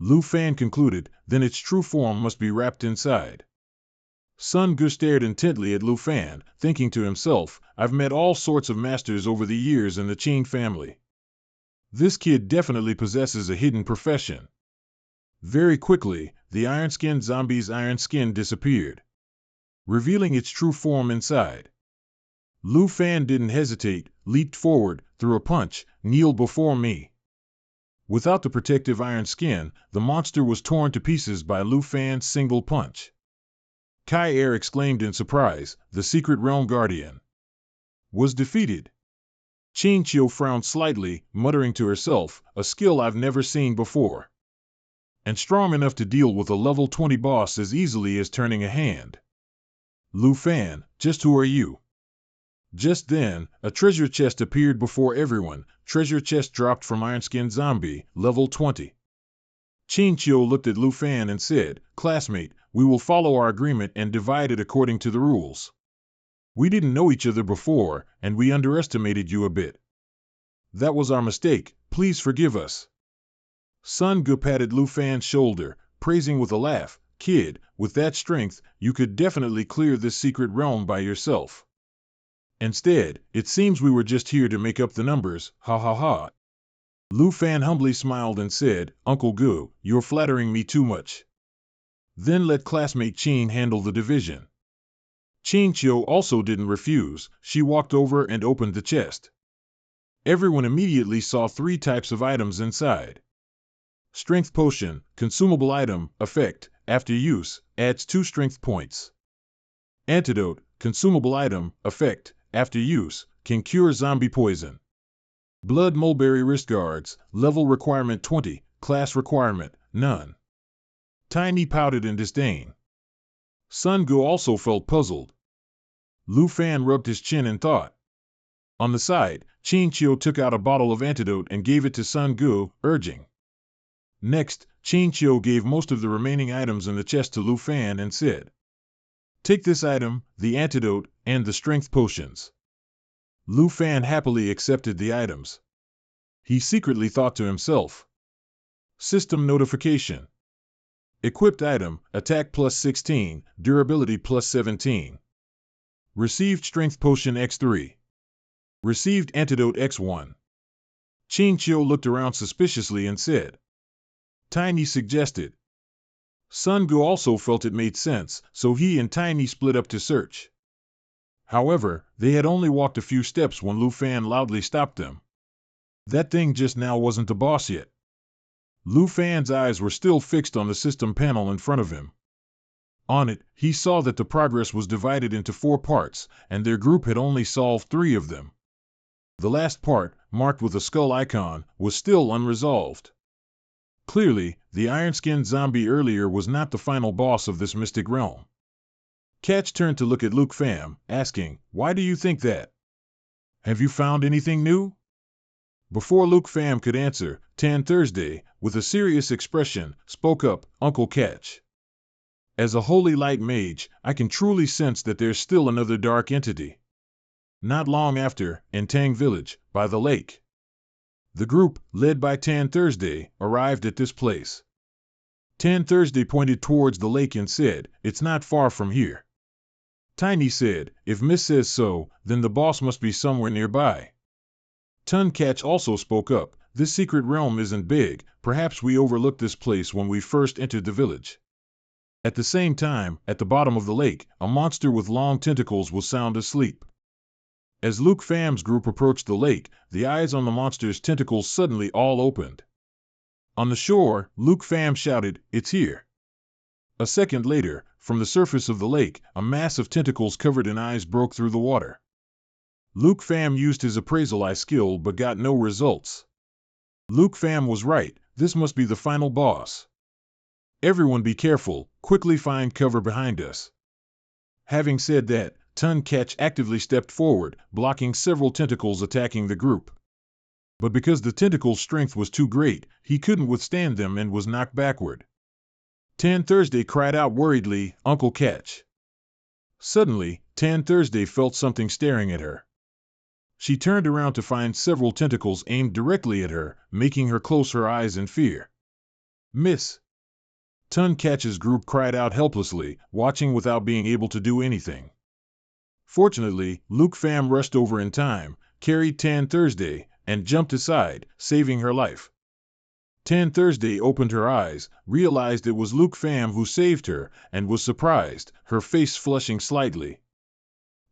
Lu Fan concluded, then its true form must be wrapped inside. Sun Gu stared intently at Lu Fan, thinking to himself, I've met all sorts of masters over the years in the Qin family. This kid definitely possesses a hidden profession. Very quickly, the iron-skinned zombie's iron skin disappeared, revealing its true form inside. Lu Fan didn't hesitate, leaped forward, threw a punch, kneel before me. Without the protective iron skin, the monster was torn to pieces by Lu Fan's single punch. Kai exclaimed in surprise, the secret realm guardian was defeated. Qin Qiu frowned slightly, muttering to herself, a skill I've never seen before. And strong enough to deal with a level 20 boss as easily as turning a hand. Lu Fan, just who are you? Just then, a treasure chest appeared before everyone. Treasure chest dropped from iron-skinned zombie, level 20. Qin Qiu looked at Lu Fan and said, classmate, we will follow our agreement and divide it according to the rules. We didn't know each other before, and we underestimated you a bit. That was our mistake, please forgive us. Sun Gu patted Lu Fan's shoulder, praising with a laugh, kid, with that strength, you could definitely clear this secret realm by yourself. Instead, it seems we were just here to make up the numbers, ha ha ha. Lu Fan humbly smiled and said, Uncle Gu, you're flattering me too much. Then let classmate Qin handle the division. Qin Qiu also didn't refuse, she walked over and opened the chest. Everyone immediately saw 3 types of items inside. Strength potion, consumable item, effect, after use, adds 2 strength points. Antidote, consumable item, effect, after use, can cure zombie poison. Blood mulberry wrist guards, level requirement 20, class requirement, none. Tiny pouted in disdain. Sun Gu also felt puzzled. Lu Fan rubbed his chin in thought. On the side, Qin Qiu took out a bottle of antidote and gave it to Sun Gu, urging. Next, Qin Qiu gave most of the remaining items in the chest to Lu Fan and said, "Take this item, the antidote, and the strength potions." Lu Fan happily accepted the items. He secretly thought to himself, "System notification. Equipped item, attack plus 16, durability plus 17. Received strength potion X3. Received antidote X1. Qin Qiu looked around suspiciously and said. Tiny suggested. Sun Gu also felt it made sense, so he and Tiny split up to search. However, they had only walked a few steps when Lu Fan loudly stopped them. That thing just now wasn't the boss yet. Lu Fan's eyes were still fixed on the system panel in front of him. On it, he saw that the progress was divided into 4 parts, and their group had only solved 3 of them. The last part, marked with a skull icon, was still unresolved. Clearly, the iron-skinned zombie earlier was not the final boss of this mystic realm. Catch turned to look at Luke Pham, asking, "Why do you think that? Have you found anything new?" Before Luke Pham could answer, Tan Thursday, with a serious expression, spoke up, "Uncle Catch. As a holy light mage, I can truly sense that there's still another dark entity." Not long after, in Tang Village, by the lake, the group, led by Tan Thursday, arrived at this place. Tan Thursday pointed towards the lake and said, "It's not far from here." Tiny said, "If Miss says so, then the boss must be somewhere nearby." Tun Catch also spoke up, "This secret realm isn't big, perhaps we overlooked this place when we first entered the village." At the same time, at the bottom of the lake, a monster with long tentacles was sound asleep. As Luke Pham's group approached the lake, the eyes on the monster's tentacles suddenly all opened. On the shore, Luke Pham shouted, "It's here." A second later, from the surface of the lake, a mass of tentacles covered in eyes broke through the water. Luke Pham used his appraisal eye skill but got no results. Luke Pham was right, this must be the final boss. "Everyone be careful, quickly find cover behind us." Having said that, Tun Catch actively stepped forward, blocking several tentacles attacking the group. But because the tentacle's strength was too great, he couldn't withstand them and was knocked backward. Tan Thursday cried out worriedly, "Uncle Catch." Suddenly, Tan Thursday felt something staring at her. She turned around to find several tentacles aimed directly at her, making her close her eyes in fear. "Miss!" Tun Catch's group cried out helplessly, watching without being able to do anything. Fortunately, Luke Pham rushed over in time, carried Tan Thursday, and jumped aside, saving her life. Tan Thursday opened her eyes, realized it was Luke Pham who saved her, and was surprised, her face flushing slightly.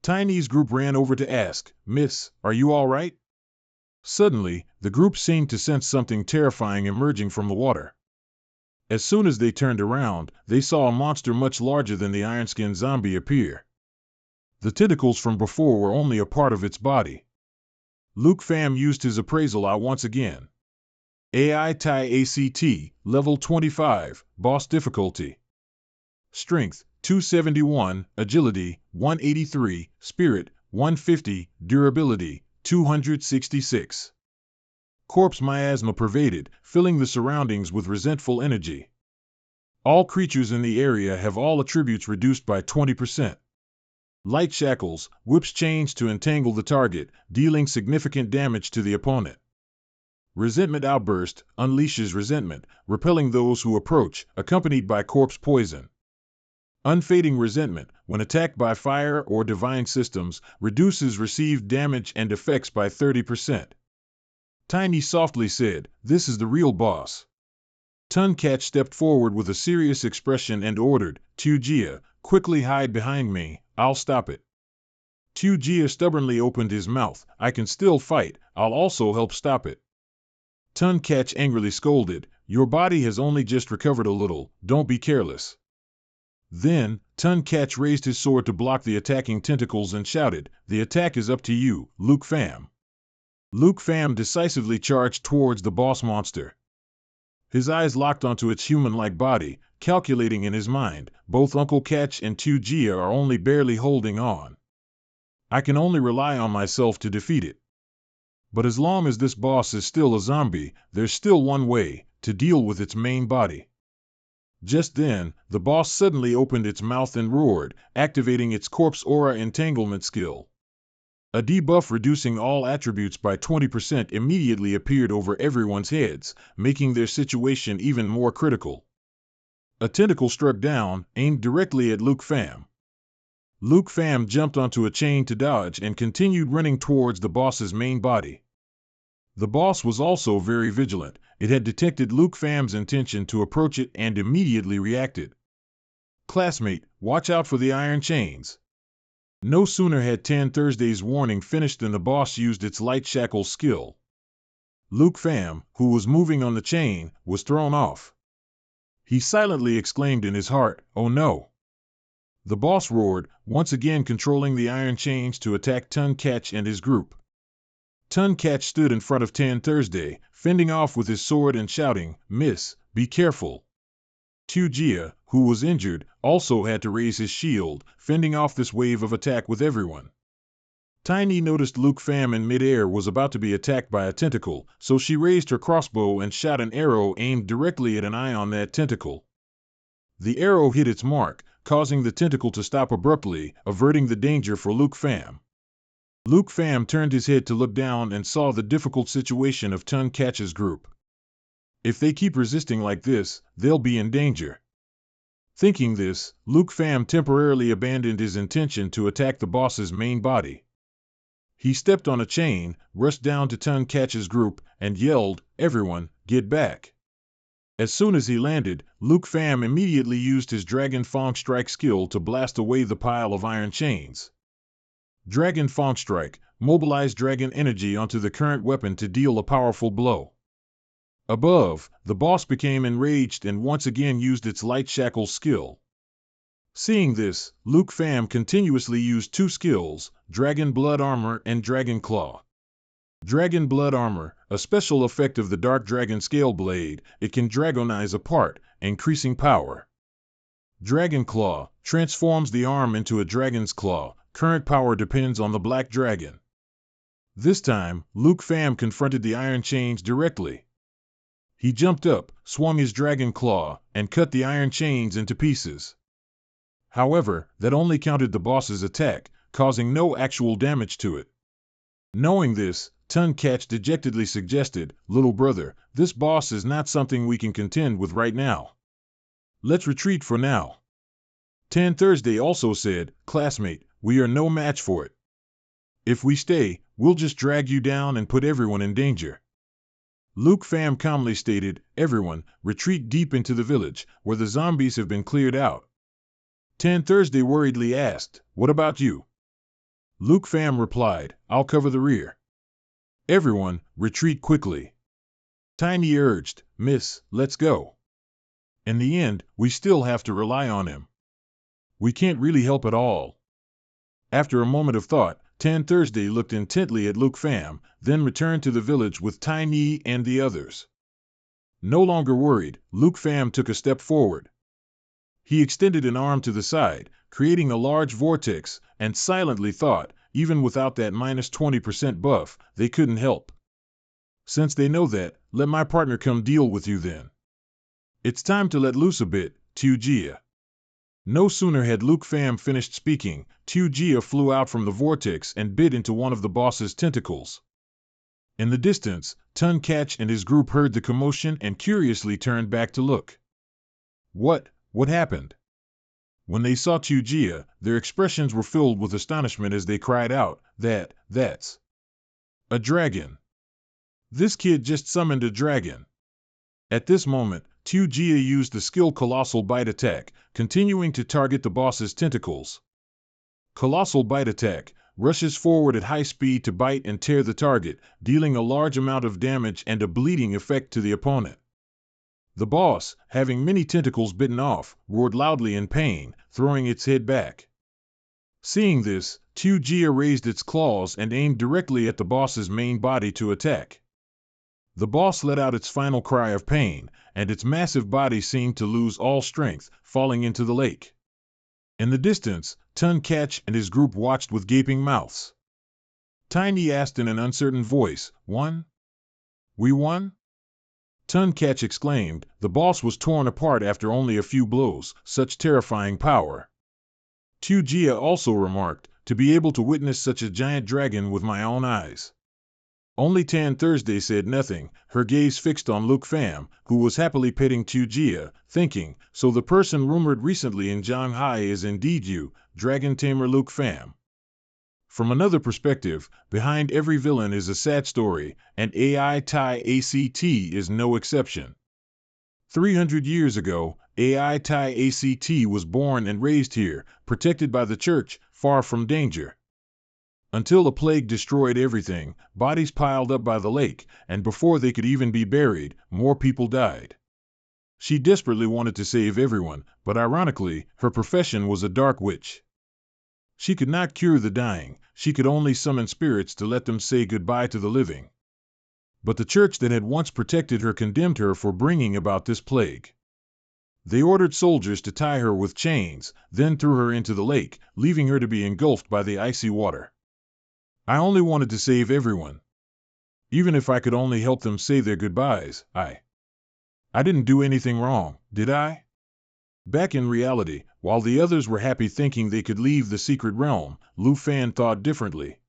Tiny's group ran over to ask, "Miss, are you all right?" Suddenly, the group seemed to sense something terrifying emerging from the water. As soon as they turned around, they saw a monster much larger than the iron-skinned zombie appear. The tentacles from before were only a part of its body. Luke Pham used his appraisal eye once again. AI Tai ACT, level 25, boss difficulty. Strength, 271, agility, 183, spirit, 150, durability, 266. Corpse miasma pervaded, filling the surroundings with resentful energy. All creatures in the area have all attributes reduced by 20%. Light shackles, whips chains to entangle the target, dealing significant damage to the opponent. Resentment outburst, unleashes resentment, repelling those who approach, accompanied by corpse poison. Unfading resentment, when attacked by fire or divine systems, reduces received damage and effects by 30%. Tiny softly said, "This is the real boss." Tun Catch stepped forward with a serious expression and ordered, "Tu Jia, quickly hide behind me, I'll stop it." Tu Jia stubbornly opened his mouth, "I can still fight, I'll also help stop it." Tun Catch angrily scolded, "Your body has only just recovered a little, don't be careless." Then, Tun Catch raised his sword to block the attacking tentacles and shouted, "The attack is up to you, Luke Pham." Luke Pham decisively charged towards the boss monster. His eyes locked onto its human-like body, calculating in his mind, both Uncle Catch and Tujia are only barely holding on. I can only rely on myself to defeat it. But as long as this boss is still a zombie, there's still one way, to deal with its main body. Just then, the boss suddenly opened its mouth and roared, activating its corpse aura entanglement skill. A debuff reducing all attributes by 20% immediately appeared over everyone's heads, making their situation even more critical. A tentacle struck down, aimed directly at Luke Pham. Luke Pham jumped onto a chain to dodge and continued running towards the boss's main body. The boss was also very vigilant. It had detected Luke Pham's intention to approach it and immediately reacted. "Classmate, watch out for the iron chains." No sooner had 10 Thursday's warning finished than the boss used its light shackle skill. Luke Pham, who was moving on the chain, was thrown off. He silently exclaimed in his heart, "Oh no!" The boss roared, once again controlling the iron chains to attack Tun Catch and his group. Tun Catch stood in front of 10 Thursday, fending off with his sword and shouting, "Miss, be careful." Tujia, who was injured, also had to raise his shield, fending off this wave of attack with everyone. Tiny noticed Luke Pham in midair was about to be attacked by a tentacle, so she raised her crossbow and shot an arrow aimed directly at an eye on that tentacle. The arrow hit its mark, causing the tentacle to stop abruptly, averting the danger for Luke Pham. Luke Pham turned his head to look down and saw the difficult situation of Tun Catch's group. If they keep resisting like this, they'll be in danger. Thinking this, Luke Pham temporarily abandoned his intention to attack the boss's main body. He stepped on a chain, rushed down to Tun Catch's group, and yelled, "Everyone, get back." As soon as he landed, Luke Pham immediately used his Dragon Fong Strike skill to blast away the pile of iron chains. Dragon Fong Strike mobilized dragon energy onto the current weapon to deal a powerful blow. Above, the boss became enraged and once again used its light shackle skill. Seeing this, Luke Pham continuously used two skills, Dragon Blood Armor and Dragon Claw. Dragon Blood Armor, a special effect of the Dark Dragon Scale Blade, it can dragonize a part, increasing power. Dragon Claw transforms the arm into a dragon's claw. Current power depends on the Black Dragon. This time, Luke Pham confronted the iron chains directly. He jumped up, swung his Dragon Claw, and cut the iron chains into pieces. However, that only countered the boss's attack, causing no actual damage to it. Knowing this, Tun Catch dejectedly suggested, "Little brother, this boss is not something we can contend with right now. Let's retreat for now." 10 Thursday also said, "Classmate, we are no match for it. If we stay, we'll just drag you down and put everyone in danger." Luke Pham calmly stated, "Everyone, retreat deep into the village, where the zombies have been cleared out." 10 Thursday worriedly asked, "What about you?" Luke Pham replied, "I'll cover the rear." "Everyone, retreat quickly." Tiny urged, "Miss, let's go. In the end, we still have to rely on him. We can't really help at all." After a moment of thought, 10 Thursday looked intently at Luke Pham, then returned to the village with Tiny and the others. No longer worried, Luke Pham took a step forward. He extended an arm to the side, creating a large vortex, and silently thought, even without that minus 20% buff, they couldn't help. "Since they know that, let my partner come deal with you then. It's time to let loose a bit, Tujia." No sooner had Luke Pham finished speaking, Tujia flew out from the vortex and bit into one of the boss's tentacles. In the distance, Tun Catch and his group heard the commotion and curiously turned back to look. What happened? When they saw Tujia, their expressions were filled with astonishment as they cried out, That's a dragon! This kid just summoned a dragon!" At this moment, Tujia used the skill Colossal Bite Attack, continuing to target the boss's tentacles. Colossal Bite Attack rushes forward at high speed to bite and tear the target, dealing a large amount of damage and a bleeding effect to the opponent. The boss, having many tentacles bitten off, roared loudly in pain, throwing its head back. Seeing this, Tujia raised its claws and aimed directly at the boss's main body to attack. The boss let out its final cry of pain, and its massive body seemed to lose all strength, falling into the lake. In the distance, Tun Catch and his group watched with gaping mouths. Tiny asked in an uncertain voice, "Won? We won?" Tun Catch exclaimed, "The boss was torn apart after only a few blows, such terrifying power." Tujia also remarked, "To be able to witness such a giant dragon with my own eyes." Only Tan Thursday said nothing, her gaze fixed on Luke Pham, who was happily petting Tujia, thinking, "So the person rumored recently in Shanghai is indeed you, Dragon Tamer Luke Pham." From another perspective, behind every villain is a sad story, and AI Tai ACT is no exception. 300 years ago, AI Tai ACT was born and raised here, protected by the church, far from danger. Until a plague destroyed everything, bodies piled up by the lake, and before they could even be buried, more people died. She desperately wanted to save everyone, but ironically, her profession was a dark witch. She could not cure the dying, she could only summon spirits to let them say goodbye to the living. But the church that had once protected her condemned her for bringing about this plague. They ordered soldiers to tie her with chains, then threw her into the lake, leaving her to be engulfed by the icy water. I only wanted to save everyone. Even if I could only help them say their goodbyes, I didn't do anything wrong, did I? Back in reality, while the others were happy thinking they could leave the secret realm, Lu Fan thought differently.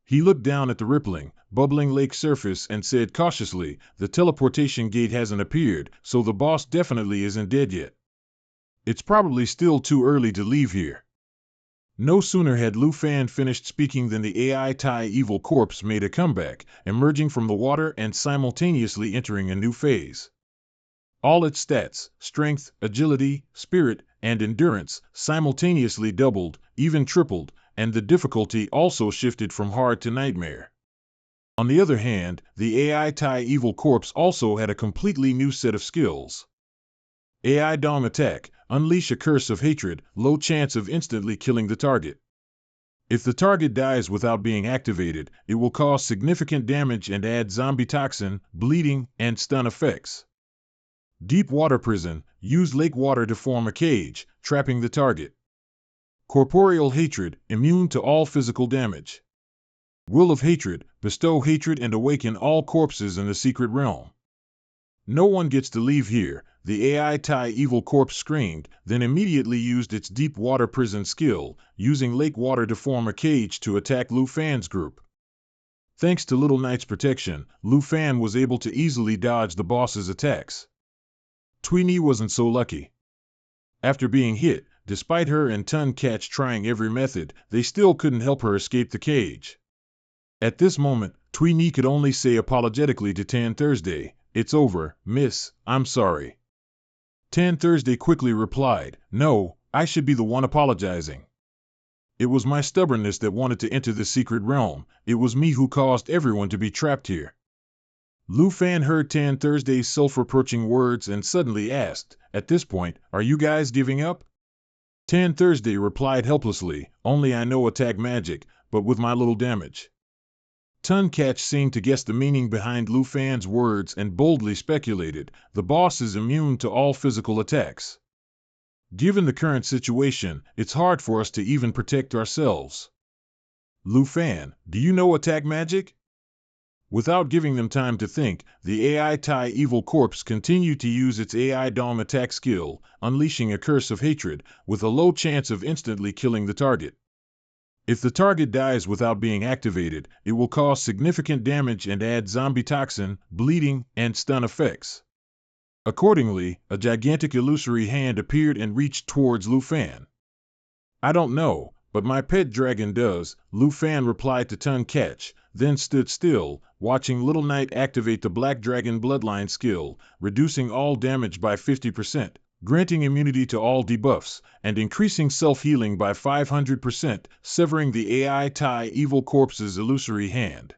He looked down at the rippling, bubbling lake surface and said cautiously, "The teleportation gate hasn't appeared, so the boss definitely isn't dead yet. It's probably still too early to leave here." No sooner had Lu Fan finished speaking than the AI Tai evil corpse made a comeback, emerging from the water and simultaneously entering a new phase. All its stats, strength, agility, spirit, and endurance, simultaneously doubled, even tripled, and the difficulty also shifted from hard to nightmare. On the other hand, the AI Tai evil corpse also had a completely new set of skills. AI Dong Attack, unleash a curse of hatred, low chance of instantly killing the target. If the target dies without being activated, it will cause significant damage and add zombie toxin, bleeding, and stun effects. Deep Water Prison, use lake water to form a cage, trapping the target. Corporeal Hatred, immune to all physical damage. Will of Hatred, bestow hatred and awaken all corpses in the secret realm. "No one gets to leave here," the AI Tai evil corpse screamed, then immediately used its Deep Water Prison skill, using lake water to form a cage to attack Lu Fan's group. Thanks to Little Knight's protection, Lu Fan was able to easily dodge the boss's attacks. Tweenie wasn't so lucky. After being hit, despite her and Tun Catch trying every method, they still couldn't help her escape the cage. At this moment, Tweenie could only say apologetically to Tan Thursday, "It's over, miss, I'm sorry." Tan Thursday quickly replied, "No, I should be the one apologizing. It was my stubbornness that wanted to enter the secret realm, it was me who caused everyone to be trapped here." Lu Fan heard Tan Thursday's self-reproaching words and suddenly asked, "At this point, are you guys giving up?" Tan Thursday replied helplessly, "Only I know attack magic, but with my little damage." Tun Catch seemed to guess the meaning behind Lu Fan's words and boldly speculated, "The boss is immune to all physical attacks. Given the current situation, it's hard for us to even protect ourselves. Lu Fan, do you know attack magic?" Without giving them time to think, the AI Tai evil corpse continued to use its AI Dom attack skill, unleashing a curse of hatred, with a low chance of instantly killing the target. If the target dies without being activated, it will cause significant damage and add zombie toxin, bleeding, and stun effects. Accordingly, a gigantic illusory hand appeared and reached towards Lu Fan. "I don't know, but my pet dragon does," Lu Fan replied to Tun Catch, then stood still, watching Little Knight activate the Black Dragon Bloodline skill, reducing all damage by 50%, granting immunity to all debuffs, and increasing self-healing by 500%, severing the AI Tai evil corpse's illusory hand.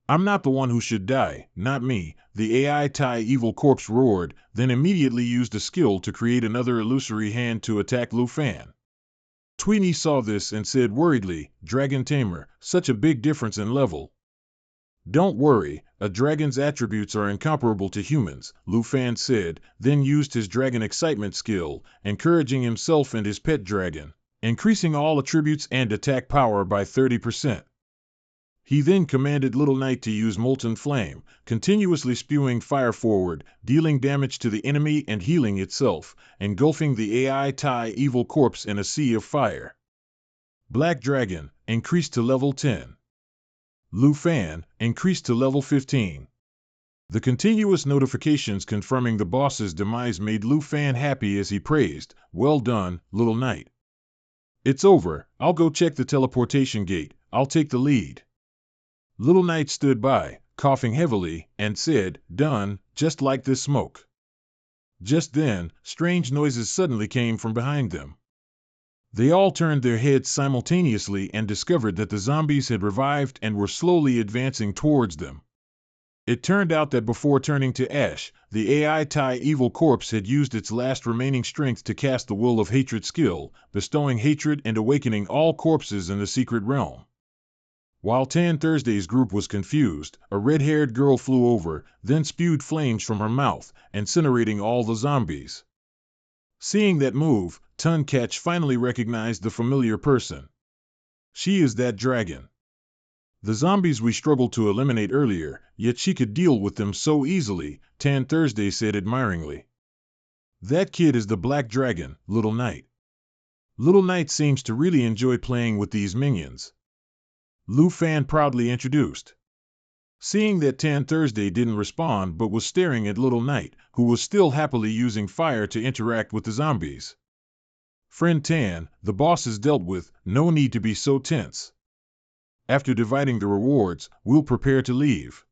"I'm not the one who should die, not me," the AI Tai evil corpse roared, then immediately used a skill to create another illusory hand to attack Lu Fan. Tweenie saw this and said worriedly, "Dragon Tamer, such a big difference in level." Don't worry, a dragon's attributes are incomparable to humans, Lu Fan said, then used his dragon excitement skill, encouraging himself and his pet dragon, increasing all attributes and attack power by 30%. He then commanded Little Knight to use Molten Flame, continuously spewing fire forward, dealing damage to the enemy and healing itself, engulfing the AI Tai evil corpse in a sea of fire. Black Dragon, increased to level 10. Lu Fan, increased to level 15. The continuous notifications confirming the boss's demise made Lu Fan happy as he praised, "Well done, Little Knight. It's over, I'll go check the teleportation gate, I'll take the lead." Little Knight stood by, coughing heavily, and said, "Done, just like this smoke." Just then, strange noises suddenly came from behind them. They all turned their heads simultaneously and discovered that the zombies had revived and were slowly advancing towards them. It turned out that before turning to ash, the AI Tai evil corpse had used its last remaining strength to cast the Will of Hatred skill, bestowing hatred and awakening all corpses in the secret realm. While Tan Thursday's group was confused, a red-haired girl flew over, then spewed flames from her mouth, incinerating all the zombies. Seeing that move, Tun Catch finally recognized the familiar person. She is that dragon. The zombies we struggled to eliminate earlier, yet she could deal with them so easily, Tan Thursday said admiringly. That kid is the Black Dragon, Little Knight. Little Knight seems to really enjoy playing with these minions, Lu Fan proudly introduced. Seeing that Tan Thursday didn't respond but was staring at Little Knight, who was still happily using fire to interact with the zombies. Friend Tan, the boss is dealt with, no need to be so tense. After dividing the rewards, we'll prepare to leave.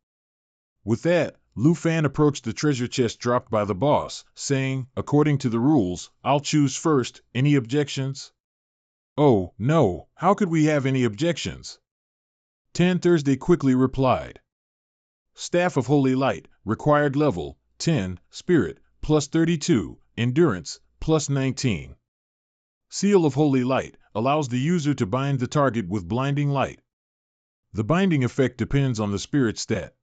With that, Lu Fan approached the treasure chest dropped by the boss, saying, "According to the rules, I'll choose first, any objections?" "Oh, no, how could we have any objections?" Tan Thursday quickly replied. Staff of Holy Light, required level, 10, Spirit, plus 32, Endurance, plus 19. Seal of Holy Light, allows the user to bind the target with blinding light. The binding effect depends on the spirit stat.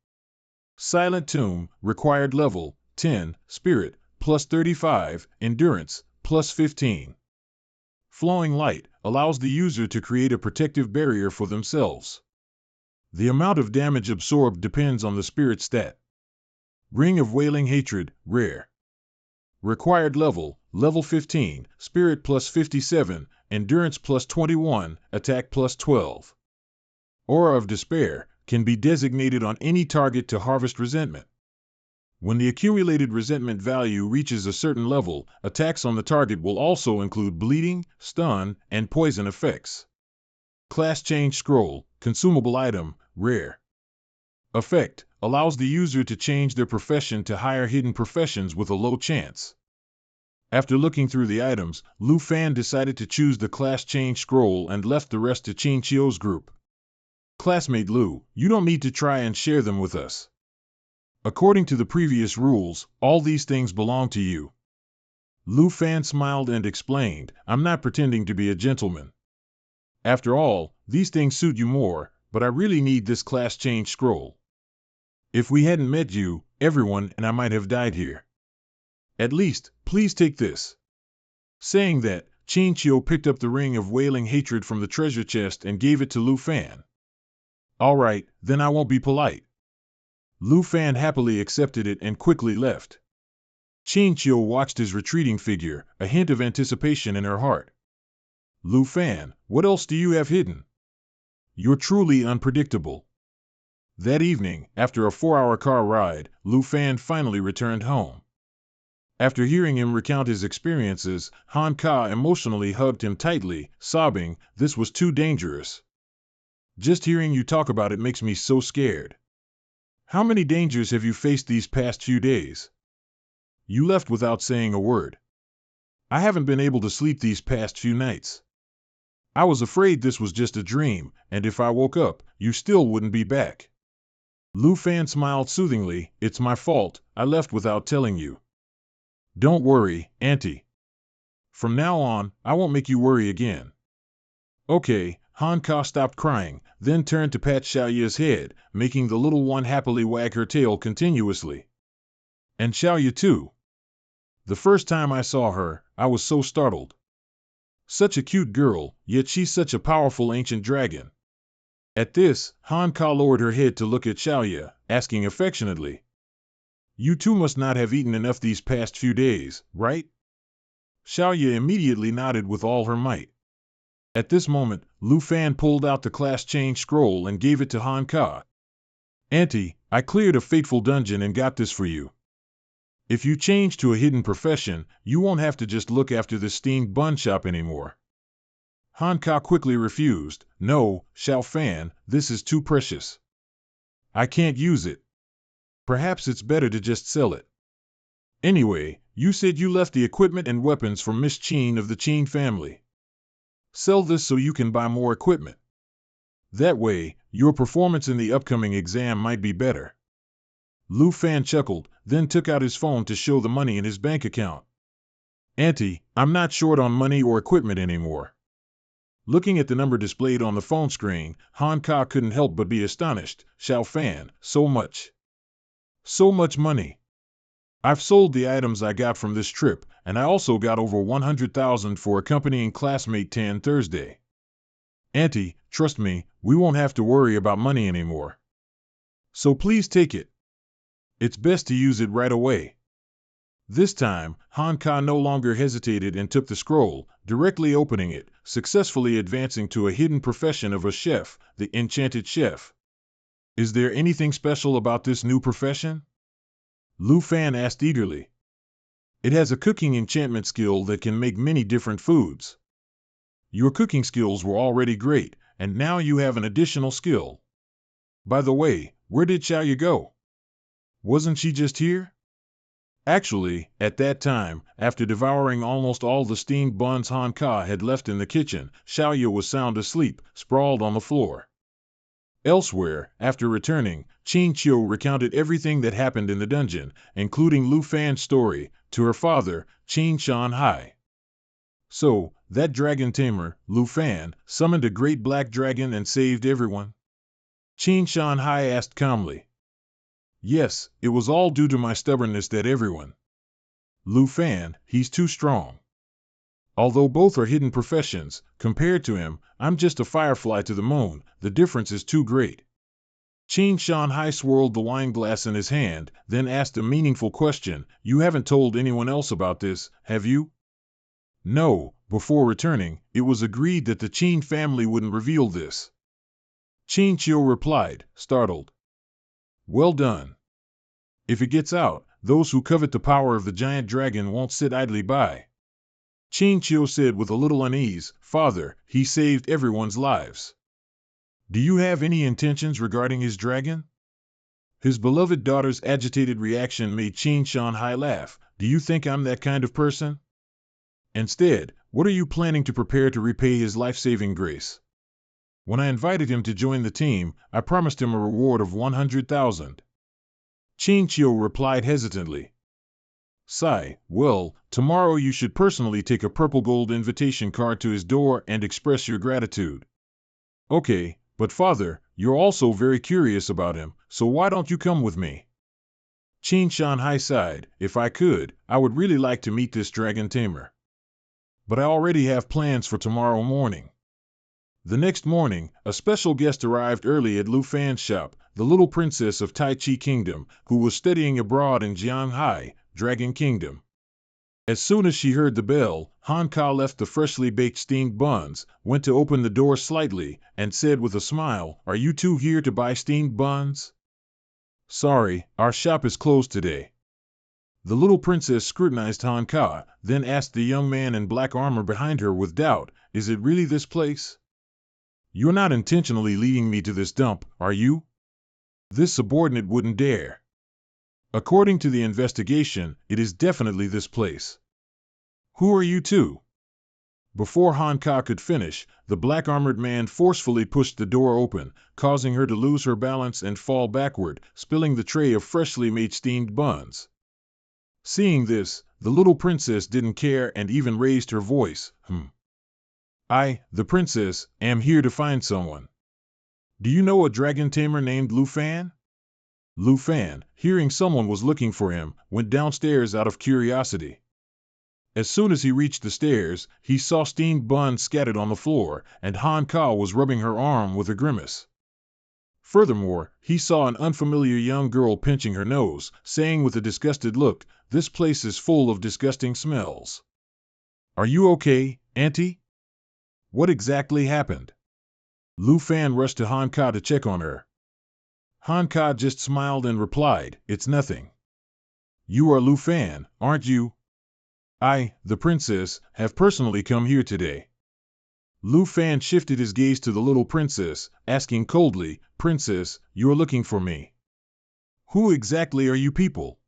Silent Tomb, required level, 10, Spirit, plus 35, Endurance, plus 15. Flowing Light, allows the user to create a protective barrier for themselves. The amount of damage absorbed depends on the spirit stat. Ring of Wailing Hatred, rare. Required level, level 15, Spirit plus 57, Endurance plus 21, Attack plus 12. Aura of Despair, can be designated on any target to harvest resentment. When the accumulated resentment value reaches a certain level, attacks on the target will also include bleeding, stun, and poison effects. Class Change Scroll, consumable item, rare. Effect, allows the user to change their profession to higher hidden professions with a low chance. After looking through the items, Lu Fan decided to choose the Class Change Scroll and left the rest to Qin Chio's group. Classmate Lu, you don't need to try and share them with us. According to the previous rules, all these things belong to you. Lu Fan smiled and explained, "I'm not pretending to be a gentleman. After all, these things suit you more, but I really need this Class Change Scroll. If we hadn't met you, everyone and I might have died here. At least, please take this." Saying that, Qin Chio picked up the Ring of Wailing Hatred from the treasure chest and gave it to Lu Fan. "All right, then I won't be polite." Lu Fan happily accepted it and quickly left. Qin Chio watched his retreating figure, a hint of anticipation in her heart. "Lu Fan, what else do you have hidden? You're truly unpredictable." That evening, after a 4-hour car ride, Lu Fan finally returned home. After hearing him recount his experiences, Han Ka emotionally hugged him tightly, sobbing, "This was too dangerous. Just hearing you talk about it makes me so scared. How many dangers have you faced these past few days? You left without saying a word. I haven't been able to sleep these past few nights. I was afraid this was just a dream, and if I woke up, you still wouldn't be back." Lu Fan smiled soothingly, "It's my fault, I left without telling you. Don't worry, Auntie. From now on, I won't make you worry again." "Okay, Han Ka stopped crying, then turned to pat Xiaoya's head, making the little one happily wag her tail continuously. And Xiaoya too. The first time I saw her, I was so startled. Such a cute girl, yet she's such a powerful ancient dragon. At this, Han Ka lowered her head to look at Xiaoya, asking affectionately, "You two must not have eaten enough these past few days, right?" Xiaoya immediately nodded with all her might. At this moment, Lu Fan pulled out the class change scroll and gave it to Han Ka. "Auntie, I cleared a fateful dungeon and got this for you. If you change to a hidden profession, you won't have to just look after the steamed bun shop anymore." Han Ka quickly refused. "No, Xiao Fan, this is too precious. I can't use it. Perhaps it's better to just sell it. Anyway, you said you left the equipment and weapons for Miss Qin of the Qin family. Sell this so you can buy more equipment. That way, your performance in the upcoming exam might be better." Lu Fan chuckled, then took out his phone to show the money in his bank account. "Auntie, I'm not short on money or equipment anymore." Looking at the number displayed on the phone screen, Han Ka couldn't help but be astonished. "Xiao Fan, so much. So much money. I've sold the items I got from this trip, and I also got over 100,000 for accompanying classmate Tan Thursday. Auntie, trust me, we won't have to worry about money anymore. So please take it. It's best to use it right away." This time, Han Ka no longer hesitated and took the scroll, directly opening it, successfully advancing to a hidden profession of a chef, the enchanted chef. "Is there anything special about this new profession?" Lu Fan asked eagerly. "It has a cooking enchantment skill that can make many different foods. Your cooking skills were already great, and now you have an additional skill. By the way, where did Xiaoya go? Wasn't she just here?" Actually, at that time, after devouring almost all the steamed buns Han Ka had left in the kitchen, Xiaoya was sound asleep, sprawled on the floor. Elsewhere, after returning, Qin Qiu recounted everything that happened in the dungeon, including Lu Fan's story, to her father, Qin Shanhai. "So, that dragon tamer, Lu Fan, summoned a great black dragon and saved everyone?" Qin Shanhai asked calmly. "Yes, it was all due to my stubbornness that everyone. Lu Fan, he's too strong. Although both are hidden professions, compared to him, I'm just a firefly to the moon, the difference is too great." Qin Shanhai swirled the wine glass in his hand, then asked a meaningful question. "You haven't told anyone else about this, have you?" "No, before returning, it was agreed that the Qin family wouldn't reveal this." Qin Qiu replied, startled. "Well done. If it gets out, those who covet the power of the giant dragon won't sit idly by." Qin Qiu said with a little unease, "Father, he saved everyone's lives. Do you have any intentions regarding his dragon?" His beloved daughter's agitated reaction made Qin Shanhai laugh. "Do you think I'm that kind of person? Instead, what are you planning to prepare to repay his life-saving grace? When I invited him to join the team, I promised him a reward of 100,000. Qin Qiu replied hesitantly. Sigh, "Well, tomorrow you should personally take a purple gold invitation card to his door and express your gratitude." "Okay, but father, you're also very curious about him, so why don't you come with me?" Qin Shanhai sighed. "If I could, I would really like to meet this dragon tamer. But I already have plans for tomorrow morning." The next morning, a special guest arrived early at Lu Fan's shop, the little princess of Tai Chi Kingdom, who was studying abroad in Jianghai, Dragon Kingdom. As soon as she heard the bell, Han Ka left the freshly baked steamed buns, went to open the door slightly, and said with a smile, "Are you two here to buy steamed buns?" "Sorry, our shop is closed today." The little princess scrutinized Han Ka, then asked the young man in black armor behind her with doubt, "Is it really this place? You're not intentionally leading me to this dump, are you? This subordinate wouldn't dare." "According to the investigation, it is definitely this place." "Who are you two?" Before Han Ka could finish, the black-armored man forcefully pushed the door open, causing her to lose her balance and fall backward, spilling the tray of freshly made steamed buns. Seeing this, the little princess didn't care and even raised her voice. I, the princess, am here to find someone. Do you know a dragon tamer named Lu Fan? Lu Fan, hearing someone was looking for him, went downstairs out of curiosity. As soon as he reached the stairs, he saw steamed buns scattered on the floor, and Han Ka was rubbing her arm with a grimace. Furthermore, he saw an unfamiliar young girl pinching her nose, saying with a disgusted look, "This place is full of disgusting smells." "Are you okay, Auntie? What exactly happened?" Lu Fan rushed to Han Ka to check on her. Han Ka just smiled and replied, "It's nothing." "You are Lu Fan, aren't you?" "I, the princess, have personally come here today." Lu Fan shifted his gaze to the little princess, asking coldly, "Princess, you're looking for me. Who exactly are you people?"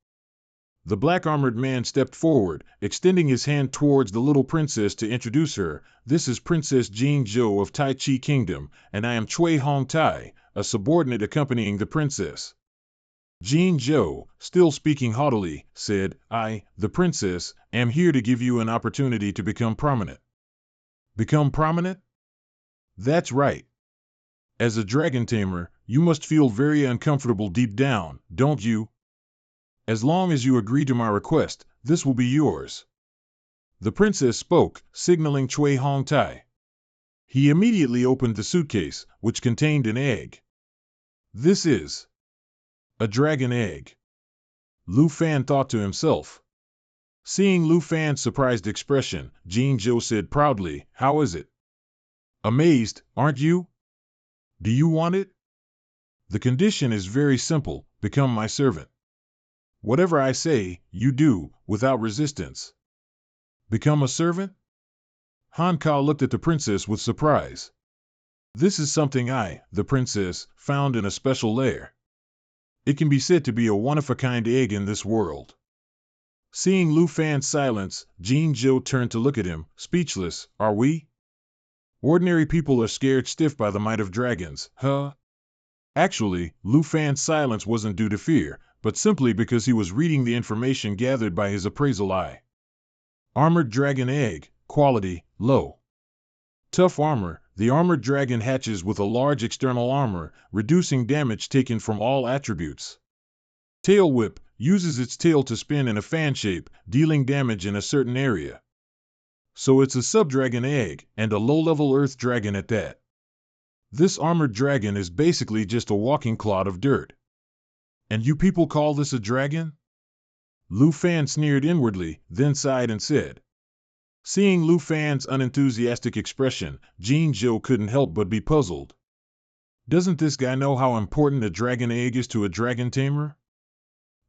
The black-armored man stepped forward, extending his hand towards the little princess to introduce her. "This is Princess Jing Zhou of Tai Chi Kingdom, and I am Cui Hong Tai, a subordinate accompanying the princess." Jing Zhou, still speaking haughtily, said, "I, the princess, am here to give you an opportunity to become prominent." Become prominent? That's right. As a dragon tamer, you must feel very uncomfortable deep down, don't you? As long as you agree to my request, this will be yours. The princess spoke, signaling Cui Hong Tai. He immediately opened the suitcase, which contained an egg. "This is a dragon egg," Lu Fan thought to himself. Seeing Lu Fan's surprised expression, Jing Zhou said proudly, "How is it? Amazed, aren't you? Do you want it? The condition is very simple, become my servant. Whatever I say, you do, without resistance." Become a servant? Han Ka looked at the princess with surprise. "This is something I, the princess, found in a special lair. It can be said to be a one-of-a-kind egg in this world." Seeing Lu Fan's silence, Jing Zhou turned to look at him, speechless. "Are we? Ordinary people are scared stiff by the might of dragons, huh?" Actually, Lu Fan's silence wasn't due to fear, but simply because he was reading the information gathered by his appraisal eye. Armored dragon egg, quality, low. Tough armor, the armored dragon hatches with a large external armor, reducing damage taken from all attributes. Tail whip, uses its tail to spin in a fan shape, dealing damage in a certain area. So it's a sub-dragon egg, and a low-level earth dragon at that. This armored dragon is basically just a walking clod of dirt. And you people call this a dragon? Lu Fan sneered inwardly, then sighed and said. Seeing Lu Fan's unenthusiastic expression, Jing Zhou couldn't help but be puzzled. Doesn't this guy know how important a dragon egg is to a dragon tamer?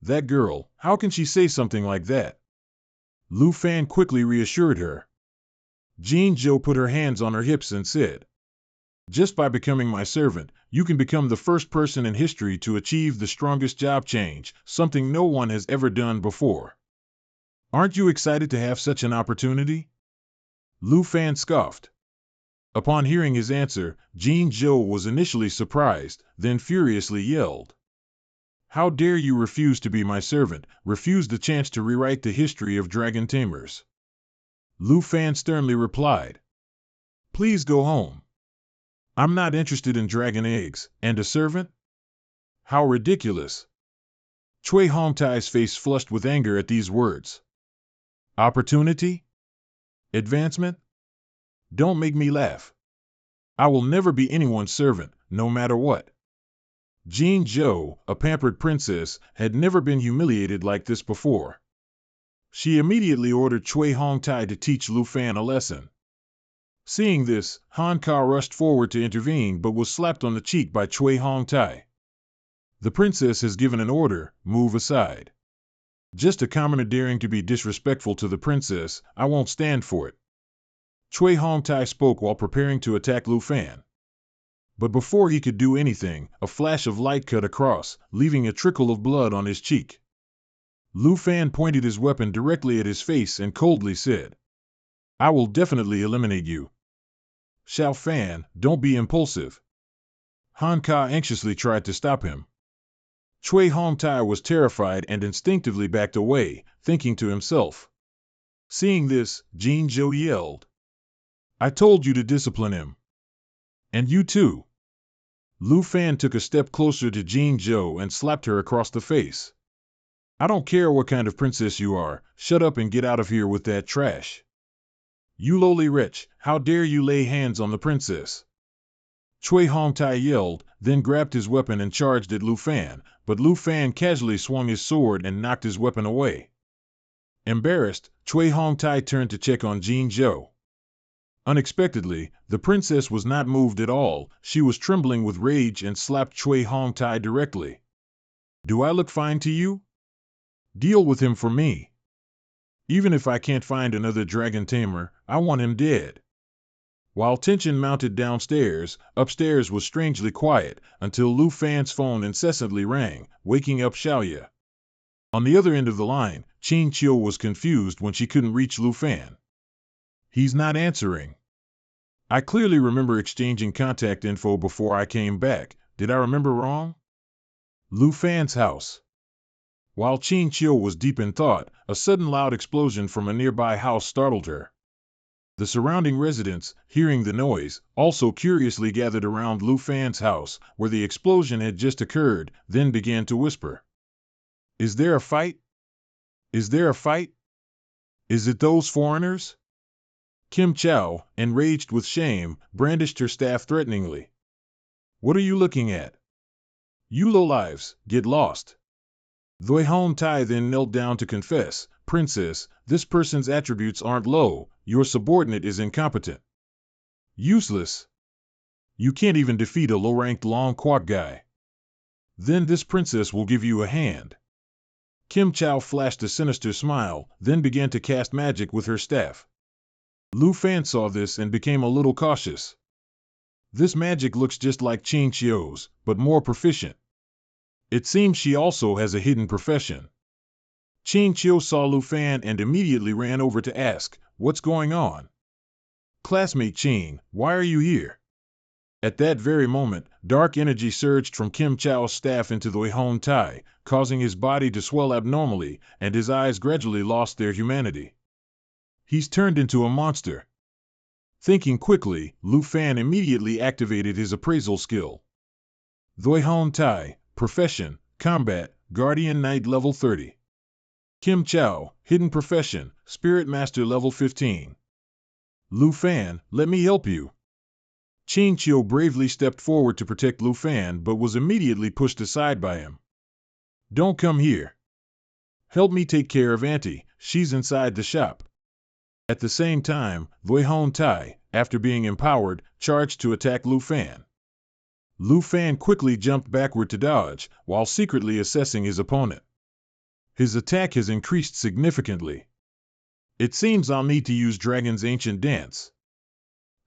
That girl, how can she say something like that? Lu Fan quickly reassured her. Jing Zhou put her hands on her hips and said, "Just by becoming my servant, you can become the first person in history to achieve the strongest job change, something no one has ever done before. Aren't you excited to have such an opportunity?" Lu Fan scoffed. Upon hearing his answer, Jing Zhou was initially surprised, then furiously yelled. "How dare you refuse to be my servant, refuse the chance to rewrite the history of dragon tamers?" Lu Fan sternly replied. "Please go home. I'm not interested in dragon eggs, and a servant? How ridiculous." Cui Hongtai's face flushed with anger at these words. Opportunity? Advancement? Don't make me laugh. I will never be anyone's servant, no matter what. Jing Zhou, a pampered princess, had never been humiliated like this before. She immediately ordered Cui Hongtai to teach Lu Fan a lesson. Seeing this, Han Ka rushed forward to intervene but was slapped on the cheek by Cui Hongtai. "The princess has given an order, move aside. Just a commoner daring to be disrespectful to the princess, I won't stand for it." Cui Hongtai spoke while preparing to attack Lu Fan. But before he could do anything, a flash of light cut across, leaving a trickle of blood on his cheek. Lu Fan pointed his weapon directly at his face and coldly said, "I will definitely eliminate you." "Xiao Fan, don't be impulsive." Han Ka anxiously tried to stop him. Cui Hongtai was terrified and instinctively backed away, thinking to himself. Seeing this, Jing Zhou yelled, I told you to discipline him. And you too. Lu Fan took a step closer to Jing Zhou and slapped her across the face. I don't care what kind of princess you are, shut up and get out of here with that trash. You lowly wretch, how dare you lay hands on the princess? Cui Hongtai yelled, then grabbed his weapon and charged at Lu Fan, but Lu Fan casually swung his sword and knocked his weapon away. Embarrassed, Cui Hongtai turned to check on Jing Zhou. Unexpectedly, the princess was not moved at all. She was trembling with rage and slapped Cui Hongtai directly. Do I look fine to you? Deal with him for me. Even if I can't find another dragon tamer, I want him dead. While tension mounted downstairs, upstairs was strangely quiet until Lu Fan's phone incessantly rang, waking up Xiaoye. On the other end of the line, Qin Qiu was confused when she couldn't reach Lu Fan. He's not answering. I clearly remember exchanging contact info before I came back. Did I remember wrong? Lu Fan's house. While Qin Qiu was deep in thought, a sudden loud explosion from a nearby house startled her. The surrounding residents, hearing the noise, also curiously gathered around Lu Fan's house, where the explosion had just occurred, then began to whisper. Is there a fight? Is there a fight? Is it those foreigners? Kim Chow, enraged with shame, brandished her staff threateningly. What are you looking at? You lowlives, get lost. Dui Hon Tai then knelt down to confess, Princess, this person's attributes aren't low, your subordinate is incompetent. Useless. You can't even defeat a low-ranked Long Quack guy. Then this princess will give you a hand. Kim Chow flashed a sinister smile, then began to cast magic with her staff. Lu Fan saw this and became a little cautious. This magic looks just like Qin Qiu's, but more proficient. It seems she also has a hidden profession. Qin Qiu saw Lu Fan and immediately ran over to ask, what's going on? Classmate Qin, why are you here? At that very moment, dark energy surged from Kim Chow's staff into Dui Hon Tai, causing his body to swell abnormally, and his eyes gradually lost their humanity. He's turned into a monster. Thinking quickly, Lu Fan immediately activated his appraisal skill. Dui Hon Tai, Profession, Combat, Guardian Knight level 30. Kim Chow, Hidden Profession, Spirit Master level 15. Lu Fan, let me help you. Qin Qiu bravely stepped forward to protect Lu Fan but was immediately pushed aside by him. Don't come here. Help me take care of Auntie, she's inside the shop. At the same time, Dui Hon Tai, after being empowered, charged to attack Lu Fan. Lu Fan quickly jumped backward to dodge, while secretly assessing his opponent. His attack has increased significantly. It seems I'll need to use Dragon's Ancient Dance.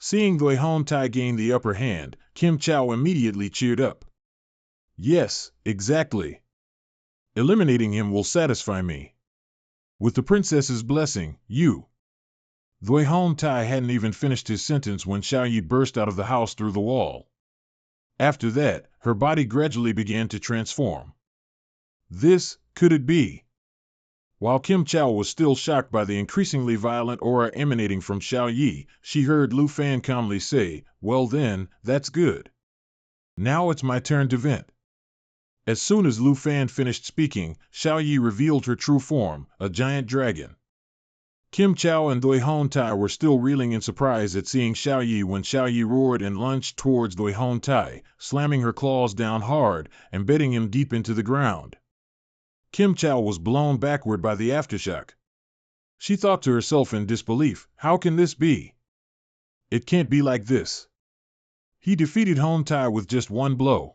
Seeing Dui Hon Tai gain the upper hand, Kim Chow immediately cheered up. Yes, exactly. Eliminating him will satisfy me. With the princess's blessing, you. Dui Hon Tai hadn't even finished his sentence when Xiaoyi burst out of the house through the wall. After that, her body gradually began to transform. This, could it be? While Kim Chow was still shocked by the increasingly violent aura emanating from Xiaoyi, she heard Lu Fan calmly say, well then, that's good. Now it's my turn to vent. As soon as Lu Fan finished speaking, Xiaoyi revealed her true form, a giant dragon. Kim Chow and Dui Hon Tai were still reeling in surprise at seeing Xiaoyi when Xiaoyi roared and lunged towards Dui Hon Tai, slamming her claws down hard, embedding him deep into the ground. Kim Chow was blown backward by the aftershock. She thought to herself in disbelief, how can this be? It can't be like this. He defeated Hon Tai with just one blow.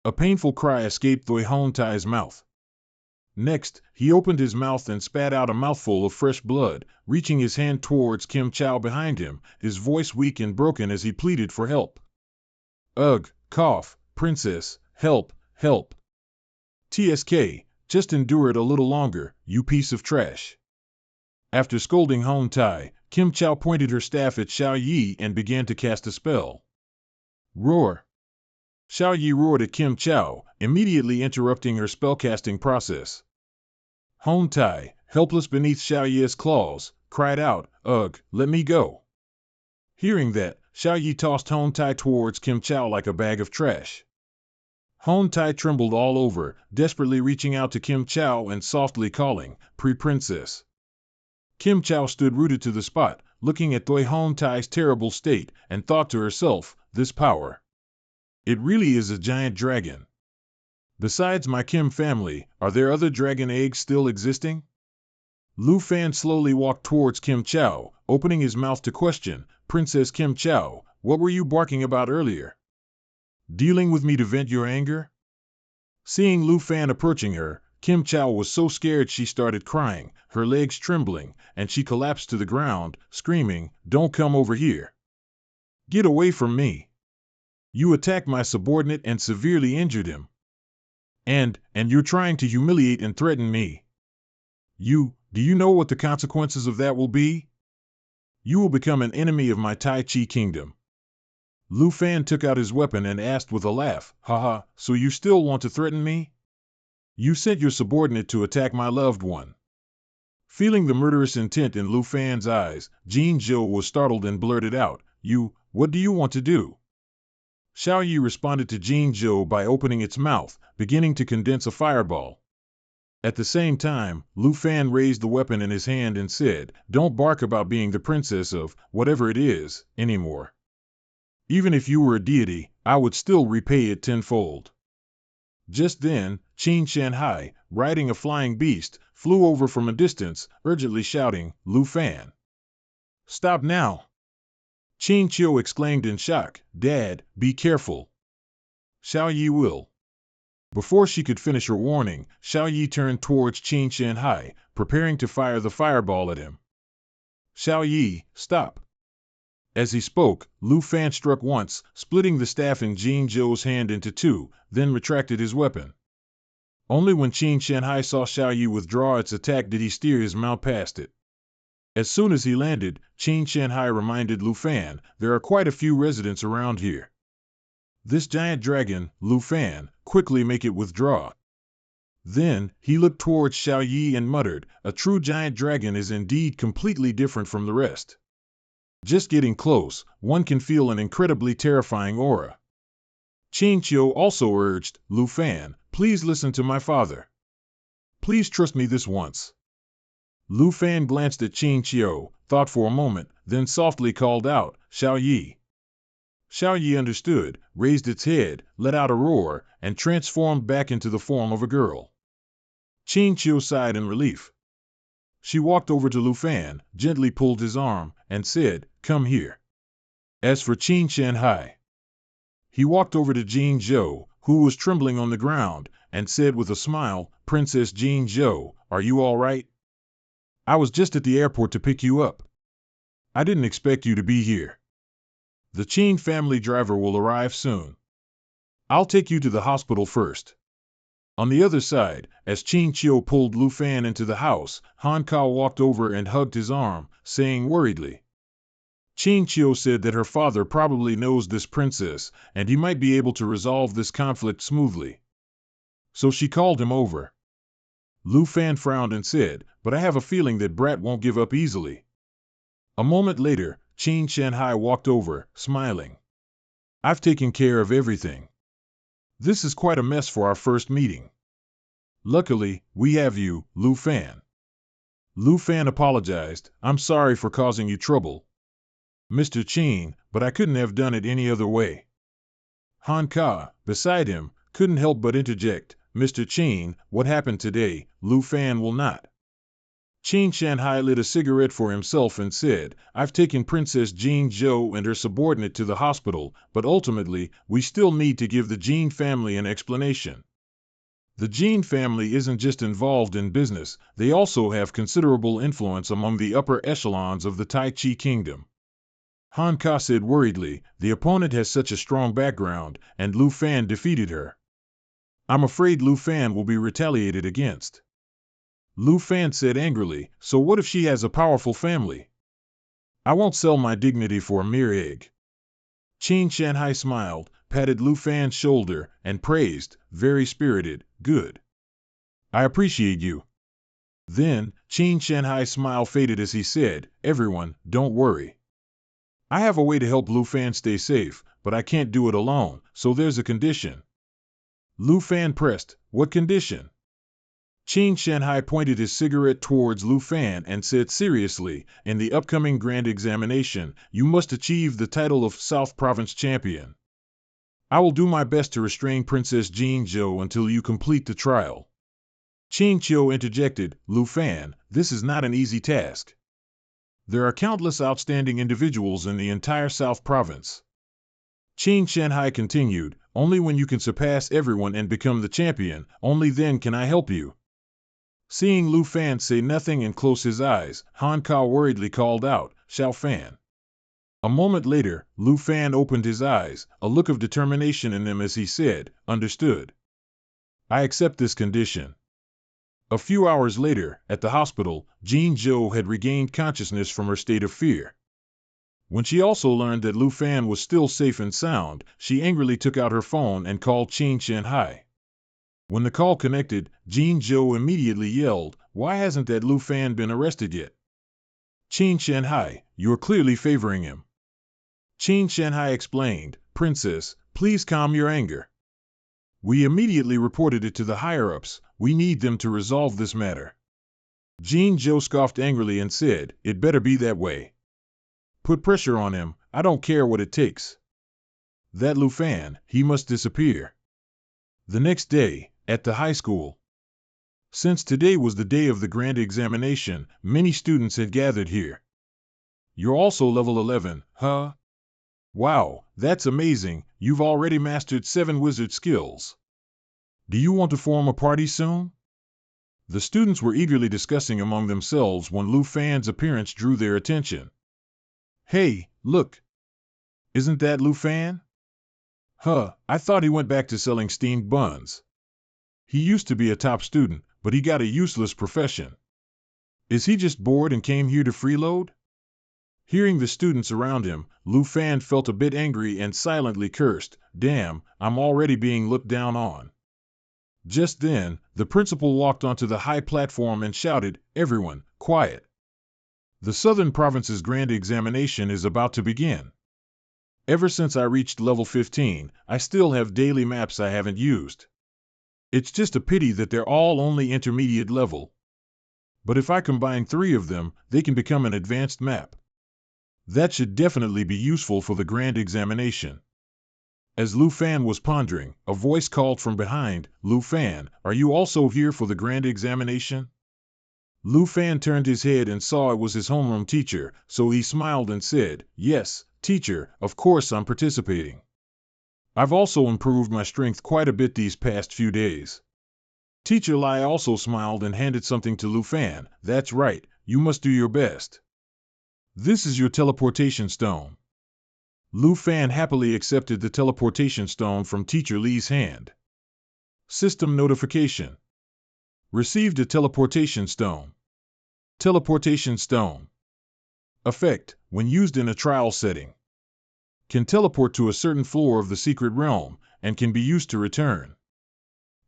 A painful cry escaped Dui Hon Tai's mouth. Next, he opened his mouth and spat out a mouthful of fresh blood, reaching his hand towards Kim Chow behind him, his voice weak and broken as he pleaded for help. Ugh, cough, princess, help, help. TSK, just endure it a little longer, you piece of trash. After scolding Hon Tai, Kim Chow pointed her staff at Xiaoyi and began to cast a spell. Roar. Xiaoyi roared at Kim Chow, immediately interrupting her spellcasting process. Hon Tai, helpless beneath Xiaoyi's claws, cried out, ugh, let me go. Hearing that, Xiao Yi tossed Hon Tai towards Kim Chao like a bag of trash. Hon Tai trembled all over, desperately reaching out to Kim Chao and softly calling, "Pre-princess." Kim Chao stood rooted to the spot, looking at Doi Hon Tai's terrible state, and thought to herself, this power. It really is a giant dragon. Besides my Kim family, are there other dragon eggs still existing? Lu Fan slowly walked towards Kim Chao, opening his mouth to question, "Princess Kim Chao, what were you barking about earlier? Dealing with me to vent your anger?" Seeing Lu Fan approaching her, Kim Chao was so scared she started crying, her legs trembling, and she collapsed to the ground, screaming, "Don't come over here. Get away from me. You attacked my subordinate and severely injured him. And you're trying to humiliate and threaten me. Do you know what the consequences of that will be? You will become an enemy of my Tai Chi kingdom." Lu Fan took out his weapon and asked with a laugh, "Haha, so you still want to threaten me? You sent your subordinate to attack my loved one." Feeling the murderous intent in Lu Fan's eyes, Jin Zhou was startled and blurted out, What do you want to do?" Xiao Yi responded to Jin Zhou by opening its mouth, beginning to condense a fireball. At the same time, Lu Fan raised the weapon in his hand and said, "Don't bark about being the princess of, whatever it is, anymore. Even if you were a deity, I would still repay it tenfold." Just then, Qin Shanhai, riding a flying beast, flew over from a distance, urgently shouting, "Lu Fan! Stop now!" Qin Qiu exclaimed in shock, "Dad, be careful. Xiao Yi will." Before she could finish her warning, Xiao Yi turned towards Qin Shanhai, preparing to fire the fireball at him. "Xiao Yi, stop!" As he spoke, Lu Fan struck once, splitting the staff in Jin Zhou's hand into two, then retracted his weapon. Only when Qin Shanhai saw Xiao Yi withdraw its attack did he steer his mount past it. As soon as he landed, Qin Shanhai reminded Lu Fan, "There are quite a few residents around here. This giant dragon, Lu Fan, quickly make it withdraw." Then, he looked towards Xiao Yi and muttered, "A true giant dragon is indeed completely different from the rest. Just getting close, one can feel an incredibly terrifying aura." Qin Qiu also urged, "Lu Fan, please listen to my father. Please trust me this once." Lu Fan glanced at Qin Qiu, thought for a moment, then softly called out, "Xiao Yi." Xiao Yi understood, raised its head, let out a roar, and transformed back into the form of a girl. Qin Qiu sighed in relief. She walked over to Lu Fan, gently pulled his arm, and said, "Come here." As for Qin Shanhai, he walked over to Jin Zhou, who was trembling on the ground, and said with a smile, "Princess Jin Zhou, are you all right? I was just at the airport to pick you up. I didn't expect you to be here. The Qin family driver will arrive soon. I'll take you to the hospital first." On the other side, as Qin Qiu pulled Lu Fan into the house, Han Kao walked over and hugged his arm, saying worriedly, "Qin Qiu said that her father probably knows this princess, and he might be able to resolve this conflict smoothly. So she called him over." Lu Fan frowned and said, "But I have a feeling that Brat won't give up easily." A moment later, Qin Shanhai walked over, smiling. "I've taken care of everything. This is quite a mess for our first meeting. Luckily, we have you, Lu Fan." Lu Fan apologized, "I'm sorry for causing you trouble, Mr. Qin, but I couldn't have done it any other way." Han Ka, beside him, couldn't help but interject, "Mr. Qin, what happened today, Lu Fan will not." Qin Shanhai lit a cigarette for himself and said, "I've taken Princess Jin Zhou and her subordinate to the hospital, but ultimately, we still need to give the Jin family an explanation. The Jin family isn't just involved in business, they also have considerable influence among the upper echelons of the Tai Chi kingdom." Han Ka said worriedly, "The opponent has such a strong background, and Lu Fan defeated her. I'm afraid Lu Fan will be retaliated against." Lu Fan said angrily, "So what if she has a powerful family? I won't sell my dignity for a mere egg." Qin Shanhai smiled, patted Lu Fan's shoulder, and praised, "Very spirited, good. I appreciate you." Then, Qin Shanhai's smile faded as he said, "Everyone, don't worry. I have a way to help Lu Fan stay safe, but I can't do it alone, so there's a condition. Lu Fan pressed, what condition? Qin Shanhai pointed his cigarette towards Lu Fan and said seriously, in the upcoming grand examination, you must achieve the title of South Province champion. I will do my best to restrain Princess Jin Zhou until you complete the trial. Qin Qiu interjected, Lu Fan, this is not an easy task. There are countless outstanding individuals in the entire South Province. Qin Shanhai continued, only when you can surpass everyone and become the champion, only then can I help you. Seeing Lu Fan say nothing and close his eyes, Han Kao worriedly called out, Xiao Fan. A moment later, Lu Fan opened his eyes, a look of determination in them as he said, understood. I accept this condition. A few hours later, at the hospital, Jin Zhou had regained consciousness from her state of fear. When she also learned that Lu Fan was still safe and sound, she angrily took out her phone and called Qin Shanhai. When the call connected, Jin Zhou immediately yelled, why hasn't that Lu Fan been arrested yet? Qin Shanhai, you're clearly favoring him. Qin Shanhai explained, Princess, please calm your anger. We immediately reported it to the higher-ups. We need them to resolve this matter. Jin Zhou scoffed angrily and said, it better be that way. Put pressure on him, I don't care what it takes. That Lu Fan, he must disappear. The next day, at the high school. Since today was the day of the grand examination, many students had gathered here. You're also level 11, huh? Wow, that's amazing, you've already mastered 7 wizard skills. Do you want to form a party soon? The students were eagerly discussing among themselves when Lu Fan's appearance drew their attention. Hey, look! Isn't that Lu Fan? Huh, I thought he went back to selling steamed buns. He used to be a top student, but he got a useless profession. Is he just bored and came here to freeload? Hearing the students around him, Lu Fan felt a bit angry and silently cursed, damn, I'm already being looked down on. Just then, the principal walked onto the high platform and shouted, everyone, quiet. The Southern Province's grand examination is about to begin. Ever since I reached level 15, I still have daily maps I haven't used. It's just a pity that they're all only intermediate level. But if I combine 3 of them, they can become an advanced map. That should definitely be useful for the grand examination. As Lu Fan was pondering, a voice called from behind, Lu Fan, are you also here for the grand examination? Lu Fan turned his head and saw it was his homeroom teacher, so he smiled and said, yes, teacher, of course I'm participating. I've also improved my strength quite a bit these past few days. Teacher Lai also smiled and handed something to Lu Fan, that's right, you must do your best. This is your teleportation stone. Lu Fan happily accepted the teleportation stone from Teacher Li's hand. System notification. Received a teleportation stone. Teleportation stone. Effect, when used in a trial setting. Can teleport to a certain floor of the secret realm, and can be used to return.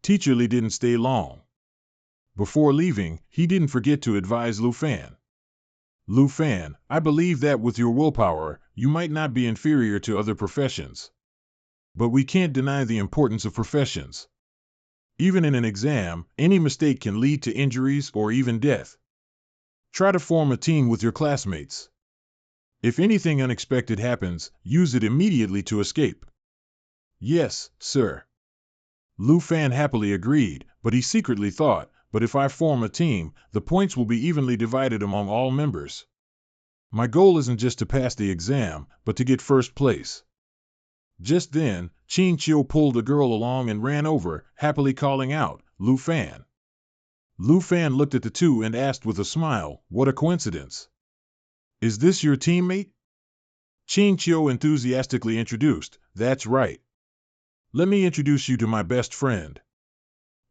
Teacher Li didn't stay long. Before leaving, he didn't forget to advise Lu Fan. Lu Fan, I believe that with your willpower, you might not be inferior to other professions. But we can't deny the importance of professions. Even in an exam, any mistake can lead to injuries or even death. Try to form a team with your classmates. If anything unexpected happens, use it immediately to escape. Yes, sir. Lu Fan happily agreed, but he secretly thought, but if I form a team, the points will be evenly divided among all members. My goal isn't just to pass the exam, but to get first place. Just then, Qin Qiu pulled a girl along and ran over, happily calling out, Lu Fan. Lu Fan looked at the two and asked with a smile, what a coincidence. Is this your teammate? Qin Qiu enthusiastically introduced, that's right. Let me introduce you to my best friend.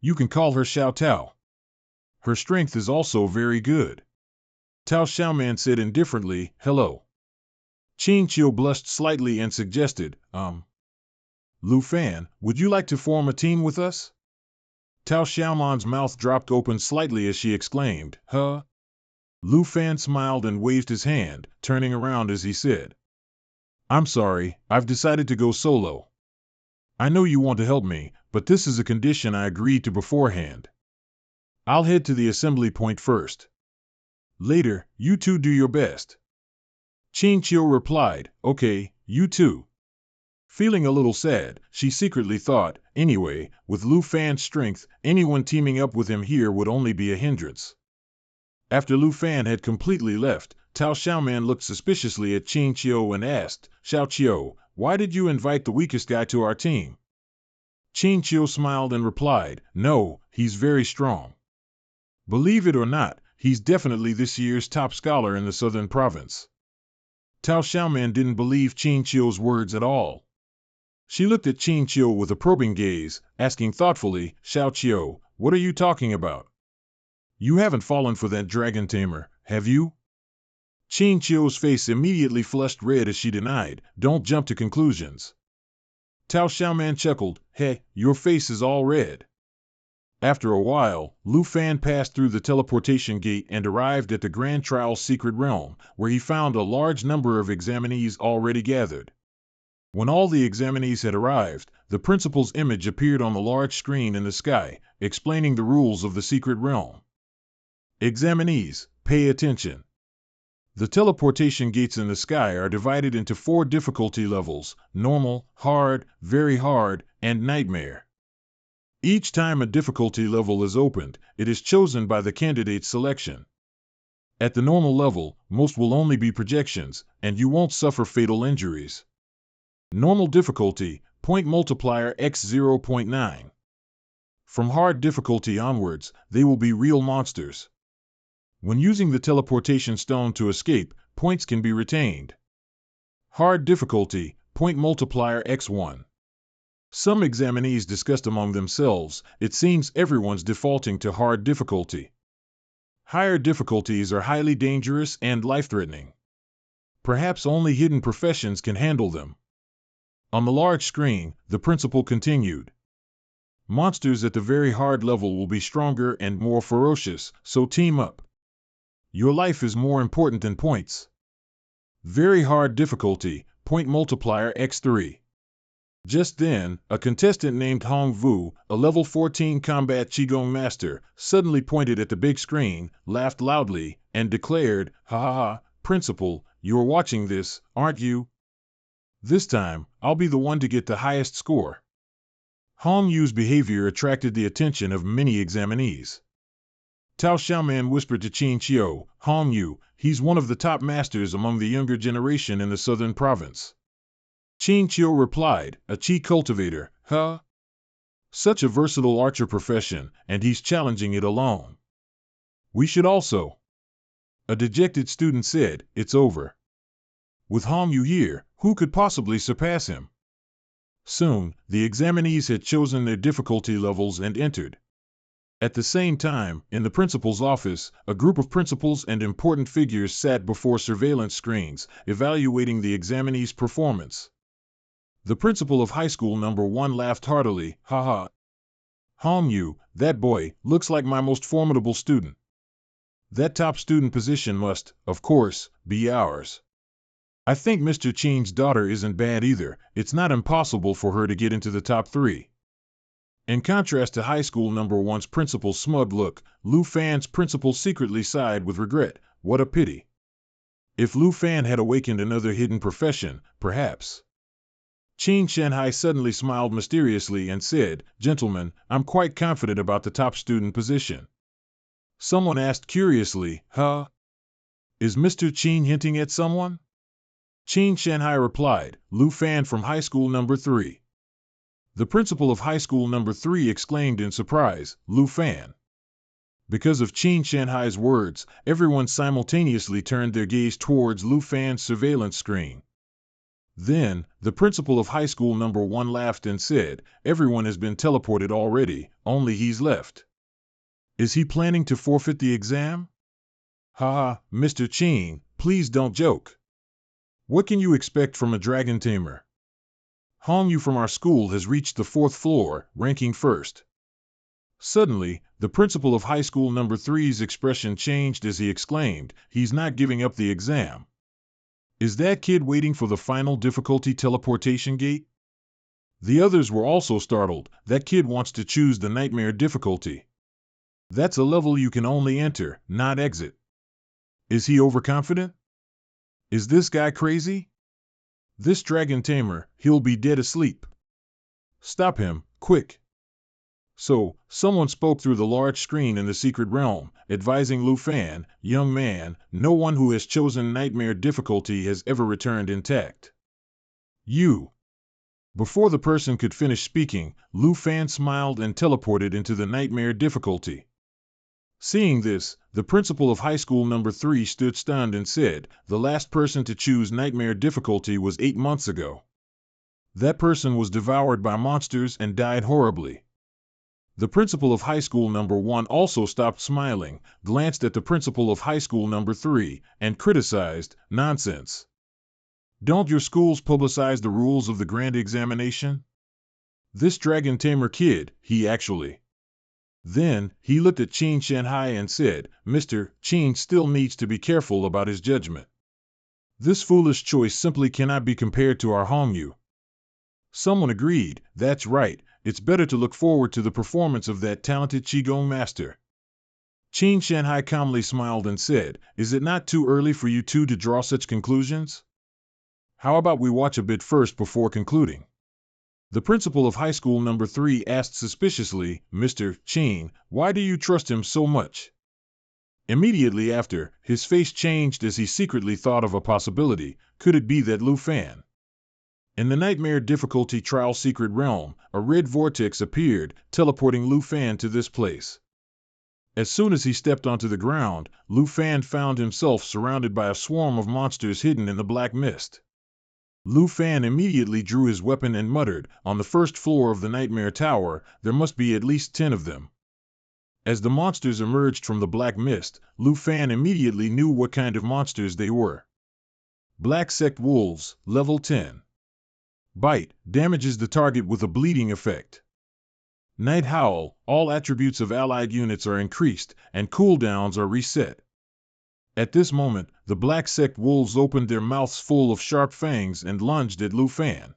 You can call her Xiao Tao. Her strength is also very good. Tao Xiaoman said indifferently, hello. Qin Qiu blushed slightly and suggested, Lu Fan, would you like to form a team with us? Tao Xiaoman's mouth dropped open slightly as she exclaimed, huh? Lu Fan smiled and waved his hand, turning around as he said, I'm sorry, I've decided to go solo. I know you want to help me, but this is a condition I agreed to beforehand. I'll head to the assembly point first. Later, you two do your best. Chinchio replied, okay, you too. Feeling a little sad, she secretly thought, anyway, with Lu Fan's strength, anyone teaming up with him here would only be a hindrance. After Lu Fan had completely left, Tao Xiaoman looked suspiciously at Chinchio and asked, Xiaoqiu, why did you invite the weakest guy to our team? Chinchio smiled and replied, no, he's very strong. Believe it or not, he's definitely this year's top scholar in the southern province. Tao Xiaoman didn't believe Chinchio's words at all. She looked at Chinchio with a probing gaze, asking thoughtfully, Xiaoqiu, what are you talking about? You haven't fallen for that dragon tamer, have you? Chinchio's face immediately flushed red as she denied, don't jump to conclusions. Tao Xiaoman chuckled, hey, your face is all red. After a while, Lu Fan passed through the teleportation gate and arrived at the Grand Trial's secret realm, where he found a large number of examinees already gathered. When all the examinees had arrived, the principal's image appeared on the large screen in the sky, explaining the rules of the secret realm. Examinees, pay attention. The teleportation gates in the sky are divided into 4 difficulty levels: normal, hard, very hard, and nightmare. Each time a difficulty level is opened, it is chosen by the candidate's selection. At the normal level, most will only be projections, and you won't suffer fatal injuries. Normal difficulty, point multiplier x 0.9. From hard difficulty onwards, they will be real monsters. When using the teleportation stone to escape, points can be retained. Hard difficulty, point multiplier x1. Some examinees discussed among themselves, it seems everyone's defaulting to hard difficulty. Higher difficulties are highly dangerous and life-threatening. Perhaps only hidden professions can handle them. On the large screen, the principal continued. Monsters at the very hard level will be stronger and more ferocious, so team up. Your life is more important than points. Very hard difficulty, point multiplier x3. Just then, a contestant named Hong Vu, a level 14 combat Qigong master, suddenly pointed at the big screen, laughed loudly, and declared, ha ha ha, Principal, you're watching this, aren't you? This time, I'll be the one to get the highest score. Hong Yu's behavior attracted the attention of many examinees. Tao Xiaoman whispered to Chinchio, Hong Yu, he's one of the top masters among the younger generation in the southern province. Chinchio replied, a Qi cultivator, huh? Such a versatile archer profession, and he's challenging it alone. We should also. A dejected student said, it's over. With Hong Yu here, who could possibly surpass him? Soon, the examinees had chosen their difficulty levels and entered. At the same time, in the principal's office, a group of principals and important figures sat before surveillance screens, evaluating the examinees' performance. The principal of high school number 1 laughed heartily, ha ha. Hong Yu, that boy, looks like my most formidable student. That top student position must, of course, be ours. I think Mr. Qin's daughter isn't bad either, it's not impossible for her to get into the top 3. In contrast to high school number 1's principal's smug look, Lu Fan's principal secretly sighed with regret, what a pity. If Lu Fan had awakened another hidden profession, perhaps. Qin Shanhai suddenly smiled mysteriously and said, Gentlemen, I'm quite confident about the top student position. Someone asked curiously, huh? Is Mr. Qin hinting at someone? Qin Shanhai replied, Lu Fan from high school number 3. The principal of high school number 3 exclaimed in surprise, Lu Fan. Because of Qin Shanhai's words, everyone simultaneously turned their gaze towards Lu Fan's surveillance screen. Then, the principal of high school number 1 laughed and said, everyone has been teleported already, only he's left. Is he planning to forfeit the exam? Ha ha, Mr. Qin, please don't joke. What can you expect from a dragon tamer? Hong Yu from our school has reached the 4th floor, ranking first. Suddenly, the principal of high school number 3's expression changed as he exclaimed, he's not giving up the exam. Is that kid waiting for the final difficulty teleportation gate? The others were also startled. That kid wants to choose the nightmare difficulty. That's a level you can only enter, not exit. Is he overconfident? Is this guy crazy? This dragon tamer, he'll be dead asleep. Stop him, quick. So, someone spoke through the large screen in the secret realm, advising Lu Fan, young man, no one who has chosen nightmare difficulty has ever returned intact. You. Before the person could finish speaking, Lu Fan smiled and teleported into the nightmare difficulty. Seeing this, the principal of high school number 3 stood stunned and said, the last person to choose nightmare difficulty was 8 months ago. That person was devoured by monsters and died horribly. The principal of high school number 1 also stopped smiling, glanced at the principal of high school number 3, and criticized, nonsense. Don't your schools publicize the rules of the grand examination? This dragon tamer kid, he actually. Then, he looked at Qin Shanhai and said, Mr. Qin still needs to be careful about his judgment. This foolish choice simply cannot be compared to our Hongyu. Someone agreed, that's right, it's better to look forward to the performance of that talented Qigong master. Qin Shanhai calmly smiled and said, is it not too early for you two to draw such conclusions? How about we watch a bit first before concluding? The principal of high school number 3 asked suspiciously, Mr. Qin, why do you trust him so much? Immediately after, his face changed as he secretly thought of a possibility. Could it be that Lu Fan? In the nightmare difficulty trial secret realm, a red vortex appeared, teleporting Lu Fan to this place. As soon as he stepped onto the ground, Lu Fan found himself surrounded by a swarm of monsters hidden in the black mist. Lu Fan immediately drew his weapon and muttered, on the first floor of the nightmare tower, there must be at least 10 of them. As the monsters emerged from the black mist, Lu Fan immediately knew what kind of monsters they were. Black Sect Wolves, level 10. Bite, damages the target with a bleeding effect. Night Howl, all attributes of allied units are increased, and cooldowns are reset. At this moment, the Black Sect Wolves opened their mouths full of sharp fangs and lunged at Lu Fan.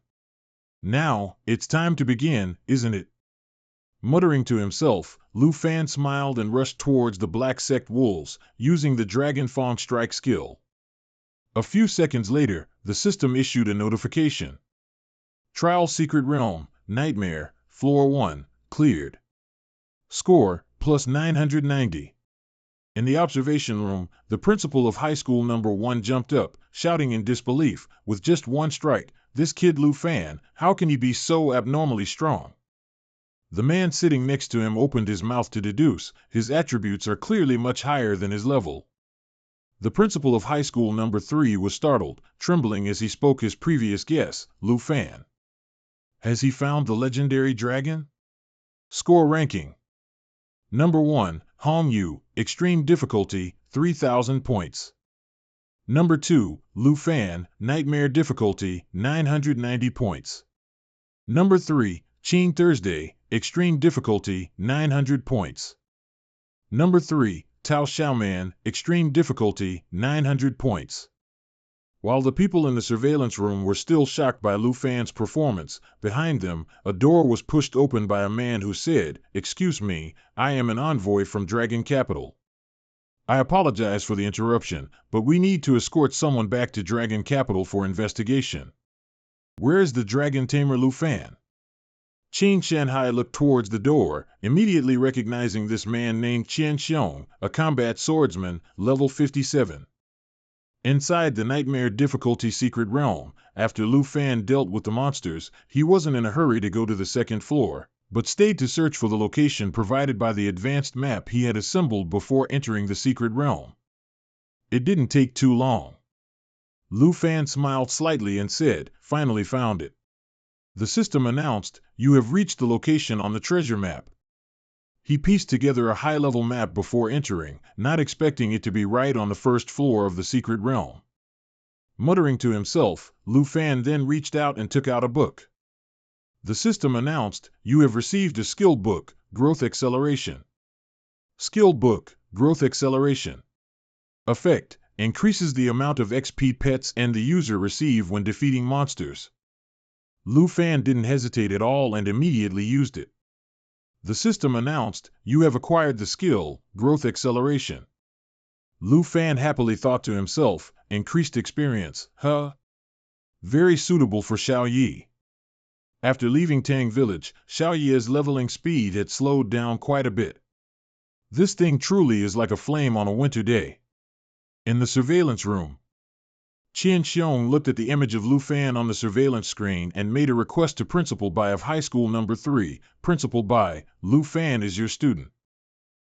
Now, it's time to begin, isn't it? Muttering to himself, Lu Fan smiled and rushed towards the Black Sect Wolves, using the Dragon Fang Strike skill. A few seconds later, the system issued a notification. Trial Secret Realm, Nightmare, Floor 1, cleared. Score, plus 990. In the observation room, the principal of high school number 1 jumped up, shouting in disbelief, with just one strike, this kid Lu Fan, how can he be so abnormally strong? The man sitting next to him opened his mouth to deduce, his attributes are clearly much higher than his level. The principal of high school number 3 was startled, trembling as he spoke his previous guess, Lu Fan. Has he found the legendary dragon? Score ranking. Number 1, Hongyu, Extreme Difficulty, 3,000 points. Number 2, Lu Fan, Nightmare Difficulty, 990 points. Number 3, Qin Thursday, Extreme Difficulty, 900 points. Number 3, Tao Xiaoman, Extreme Difficulty, 900 points. While the people in the surveillance room were still shocked by Lu Fan's performance, behind them, a door was pushed open by a man who said, excuse me, I am an envoy from Dragon Capital. I apologize for the interruption, but we need to escort someone back to Dragon Capital for investigation. Where is the Dragon Tamer Lu Fan? Qin Shanhai looked towards the door, immediately recognizing this man named Qian Xiong, a combat swordsman, level 57. Inside the nightmare difficulty secret realm, after Lu Fan dealt with the monsters, he wasn't in a hurry to go to the second floor, but stayed to search for the location provided by the advanced map he had assembled before entering the secret realm. It didn't take too long. Lu Fan smiled slightly and said, finally found it. The system announced, you have reached the location on the treasure map. He pieced together a high-level map before entering, not expecting it to be right on the first floor of the secret realm. Muttering to himself, Lu Fan then reached out and took out a book. The system announced, you have received a skill book, Growth Acceleration. Skill book, Growth Acceleration. Effect, Increases the amount of XP pets and the user receive when defeating monsters. Lu Fan didn't hesitate at all and immediately used it. The system announced, "You have acquired the skill, Growth Acceleration." Lu Fan happily thought to himself, "Increased experience, huh? Very suitable for Xiao Yi." After leaving Tang Village, Xiao Yi's leveling speed had slowed down quite a bit. This thing truly is like a flame on a winter day. In the surveillance room, Qian Xiong looked at the image of Lu Fan on the surveillance screen and made a request to Principal Bai of High School Number 3. "Principal Bai, Lu Fan is your student.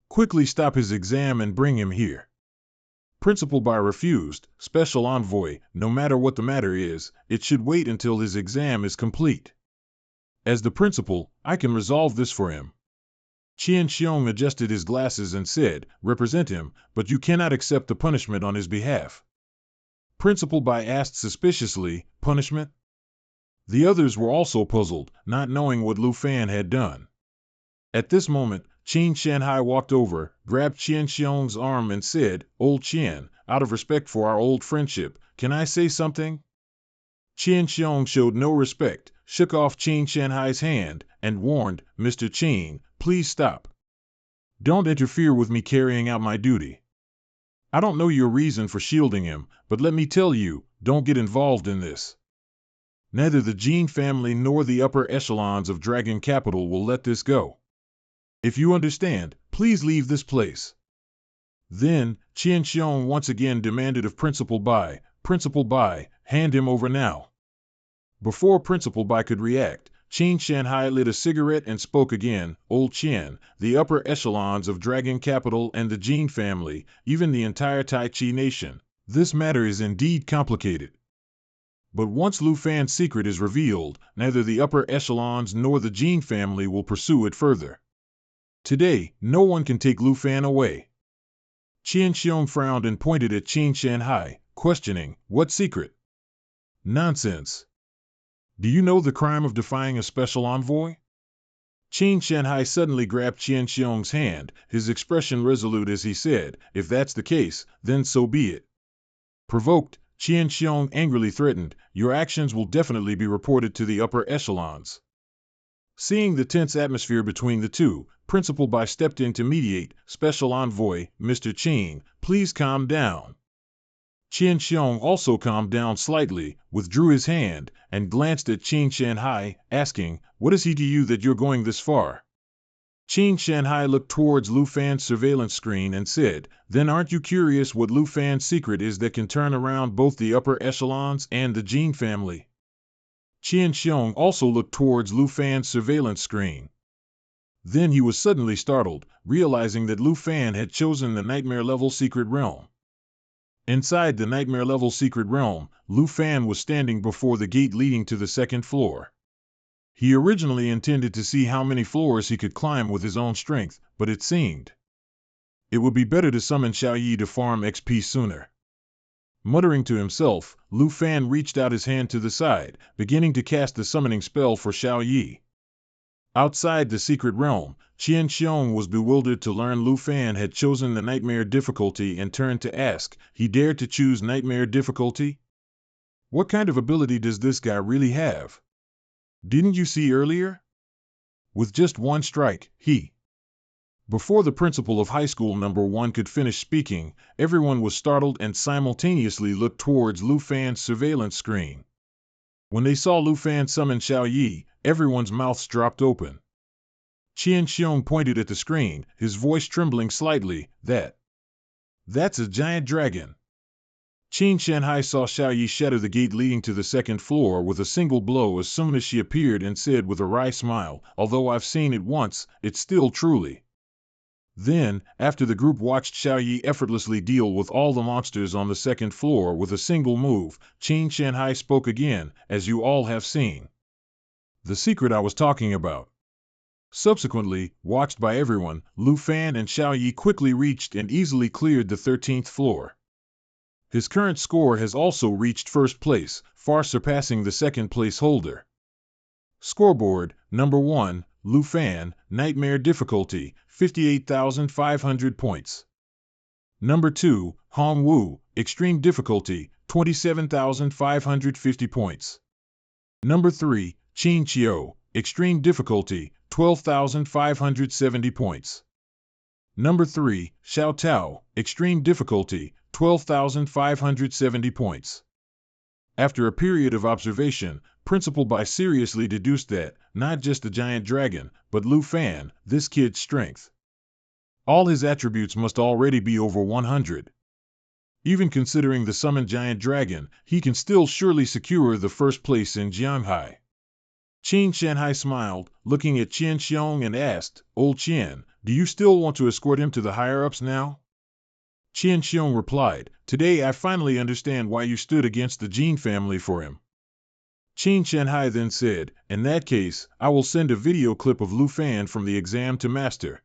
Quickly stop his exam and bring him here." Principal Bai refused. "Special Envoy, no matter what the matter is, it should wait until his exam is complete. As the principal, I can resolve this for him." Qian Xiong adjusted his glasses and said, "Represent him, but you cannot accept the punishment on his behalf." Principal Bai asked suspiciously, "Punishment?" The others were also puzzled, not knowing what Lu Fan had done. At this moment, Qin Shanhai walked over, grabbed Qian Xiong's arm and said, "Old Qian, out of respect for our old friendship, can I say something?" Qian Xiong showed no respect, shook off Qin Shanhai's hand, and warned, "Mr. Qin, please stop. Don't interfere with me carrying out my duty. I don't know your reason for shielding him, but let me tell you, don't get involved in this. Neither the Jin family nor the upper echelons of Dragon Capital will let this go. If you understand, please leave this place." Then, Qian Xiong once again demanded of Principal Bai, "Principal Bai, hand him over now." Before Principal Bai could react, Qin Shanhai lit a cigarette and spoke again, "Old Qian, the upper echelons of Dragon Capital and the Jin family, even the entire Tai Chi nation, this matter is indeed complicated. But once Lu Fan's secret is revealed, neither the upper echelons nor the Jin family will pursue it further. Today, no one can take Lu Fan away." Qian Xiong frowned and pointed at Qin Shanhai, questioning, "What secret?" "Nonsense. Do you know the crime of defying a special envoy?" Qin Shanhai suddenly grabbed Qian Xiong's hand, his expression resolute as he said, "If that's the case, then so be it." Provoked, Qian Xiong angrily threatened, "Your actions will definitely be reported to the upper echelons." Seeing the tense atmosphere between the two, Principal Bai stepped in to mediate. "Special Envoy, Mr. Qin, please calm down." Qian Xiong also calmed down slightly, withdrew his hand, and glanced at Qin Shanhai, asking, "What is he to you that you're going this far?" Qin Shanhai looked towards Lu Fan's surveillance screen and said, "Then aren't you curious what Lu Fan's secret is that can turn around both the upper echelons and the Jin family?" Qian Xiong also looked towards Lu Fan's surveillance screen. Then he was suddenly startled, realizing that Lu Fan had chosen the Nightmare-level Secret Realm. Inside the Nightmare-level Secret Realm, Lu Fan was standing before the gate leading to the second floor. He originally intended to see how many floors he could climb with his own strength, but it seemed it would be better to summon Xiao Yi to farm XP sooner. Muttering to himself, Lu Fan reached out his hand to the side, beginning to cast the summoning spell for Xiao Yi. Outside the secret realm, Qian Xiong was bewildered to learn Lu Fan had chosen the Nightmare difficulty and turned to ask, "He dared to choose Nightmare difficulty? What kind of ability does this guy really have? Didn't you see earlier? With just one strike, he..." Before the principal of High School Number 1 could finish speaking, everyone was startled and simultaneously looked towards Lu Fan's surveillance screen. When they saw Lu Fan summon Xiao Yi, everyone's mouths dropped open. Qian Xiong pointed at the screen, his voice trembling slightly, "That's a giant dragon." Qin Shanhai saw Xiao Yi shatter the gate leading to the second floor with a single blow as soon as she appeared and said with a wry smile, "Although I've seen it once, it's still truly..." Then, after the group watched Xiao Yi effortlessly deal with all the monsters on the second floor with a single move, Qin Shanhai spoke again, "As you all have seen. The secret I was talking about." Subsequently, watched by everyone, Lu Fan and Xiao Yi quickly reached and easily cleared the 13th floor. His current score has also reached first place, far surpassing the second place holder. Scoreboard, number 1, Lu Fan, Nightmare difficulty, 58,500 points. Number 2, Hong Wu, Extreme Difficulty, 27,550 points. Number 3, Qin Qiu, Extreme Difficulty, 12,570 points. Number 3, Xiao Tao, Extreme Difficulty, 12,570 points. After a period of observation, Principal Bai seriously deduced that, not just the giant dragon, but Lu Fan, this kid's strength. All his attributes must already be over 100. Even considering the summoned giant dragon, he can still surely secure the first place in Jianghai. Qin Shanhai smiled, looking at Qian Xiong and asked, "Old Qian, do you still want to escort him to the higher-ups now?" Qian Xiong replied, "Today I finally understand why you stood against the Jin family for him." Qin Shanhai then said, "In that case, I will send a video clip of Lu Fan from the exam to Master.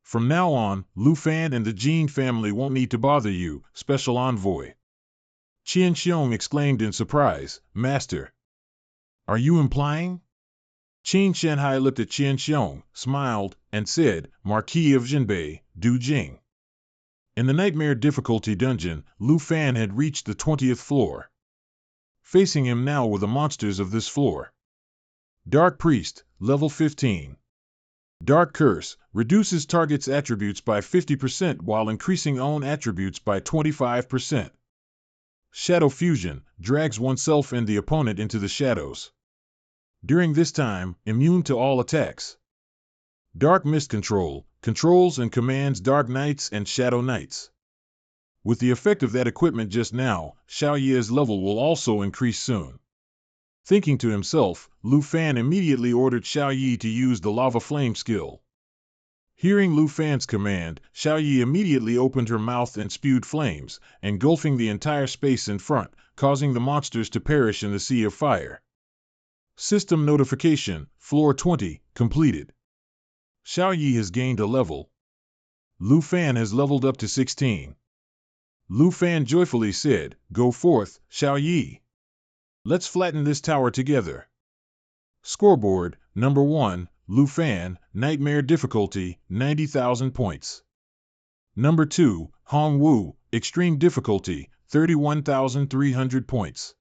From now on, Lu Fan and the Jin family won't need to bother you, Special Envoy." Qian Xiong exclaimed in surprise, "Master, are you implying?" Qin Shanhai looked at Qian Xiong, smiled, and said, "Marquis of Jinbei, Du Jing." In the Nightmare Difficulty dungeon, Lu Fan had reached the 20th floor. Facing him now were the monsters of this floor. Dark Priest, level 15. Dark Curse, reduces target's attributes by 50% while increasing own attributes by 25%. Shadow Fusion, drags oneself and the opponent into the shadows. During this time, immune to all attacks. Dark Mist Control, controls and commands Dark Knights and Shadow Knights. With the effect of that equipment just now, Xiao Ye's level will also increase soon. Thinking to himself, Lu Fan immediately ordered Xiao Yi to use the Lava Flame skill. Hearing Lu Fan's command, Xiao Yi immediately opened her mouth and spewed flames, engulfing the entire space in front, causing the monsters to perish in the sea of fire. System notification, floor 20, completed. Xiao Yi has gained a level. Lu Fan has leveled up to 16. Lu Fan joyfully said, "Go forth, Xiao Yi. Let's flatten this tower together." Scoreboard, number 1, Lu Fan, Nightmare Difficulty, 90,000 points. Number 2, Hong Wu, Extreme Difficulty, 31,300 points.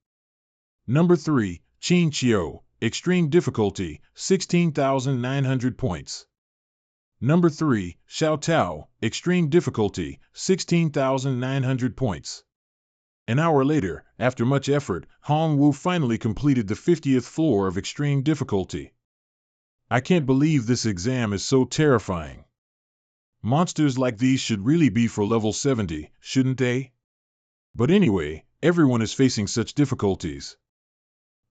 Number 3, Qin Qiu, Extreme Difficulty, 16,900 points. Number 3, Xiao Tao, Extreme Difficulty, 16,900 points. An hour later, after much effort, Hong Wu finally completed the 50th floor of Extreme Difficulty. I can't believe this exam is so terrifying. Monsters like these should really be for level 70, shouldn't they? But anyway, everyone is facing such difficulties.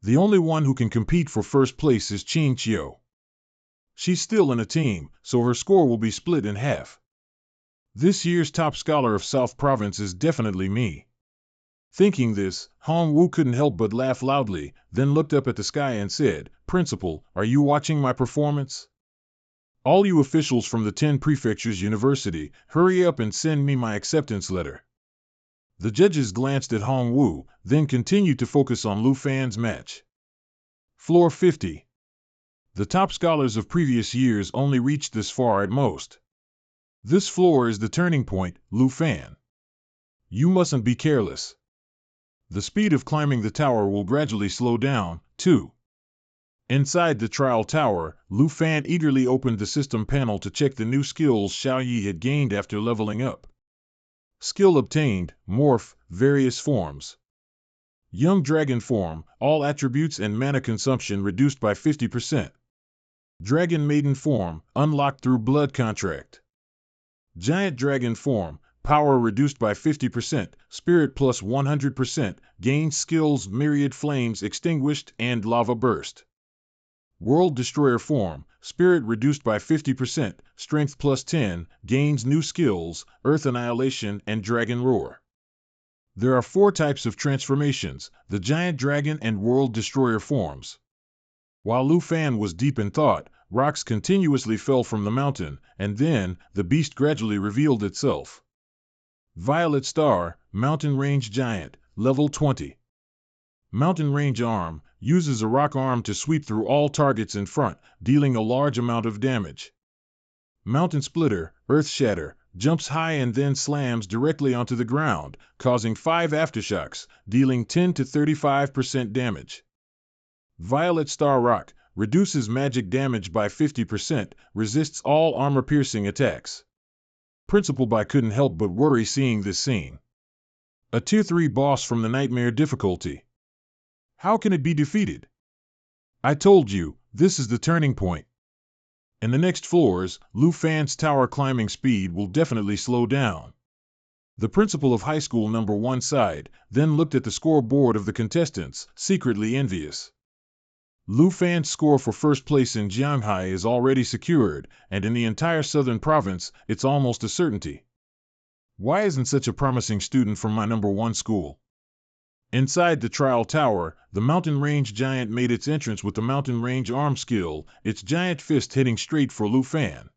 The only one who can compete for first place is Qin Qiu. She's still in a team, so her score will be split in half. This year's top scholar of South Province is definitely me. Thinking this, Hong Wu couldn't help but laugh loudly, then looked up at the sky and said, "Principal, are you watching my performance? All you officials from the 10 Prefectures University, hurry up and send me my acceptance letter." The judges glanced at Hong Wu, then continued to focus on Lu Fan's match. Floor 50. The top scholars of previous years only reached this far at most. This floor is the turning point, Lu Fan. You mustn't be careless. The speed of climbing the tower will gradually slow down, too. Inside the trial tower, Lu Fan eagerly opened the system panel to check the new skills Xiao Yi had gained after leveling up. Skill obtained, Morph, various forms. Young Dragon form, all attributes and mana consumption reduced by 50%. Dragon Maiden form, unlocked through blood contract. Giant Dragon form, power reduced by 50%, spirit plus 100%, gains skills Myriad Flames Extinguished and Lava Burst. World Destroyer form, spirit reduced by 50%, strength plus 10, gains new skills, Earth Annihilation and Dragon Roar. There are 4 types of transformations, the Giant Dragon and World Destroyer forms. While Lu Fan was deep in thought, rocks continuously fell from the mountain, and then, the beast gradually revealed itself. Violet Star, Mountain Range Giant, level 20. Mountain Range Arm, uses a rock arm to sweep through all targets in front, dealing a large amount of damage. Mountain Splitter, Earth Shatter, jumps high and then slams directly onto the ground, causing 5 aftershocks, dealing 10 to 35% damage. Violet Star Rock reduces magic damage by 50%, resists all armor-piercing attacks. Principal Bai couldn't help but worry seeing this scene. A Tier 3 boss from the Nightmare difficulty. How can it be defeated? I told you, this is the turning point. In the next floors, Lu Fan's tower climbing speed will definitely slow down. The principal of high school number 1 sighed, then looked at the scoreboard of the contestants, secretly envious. Lu Fan's score for first place in Jianghai is already secured, and in the entire southern province, it's almost a certainty. Why isn't such a promising student from my number 1 school? Inside the trial tower, the mountain range giant made its entrance with the mountain range arm skill, its giant fist heading straight for Lu Fan.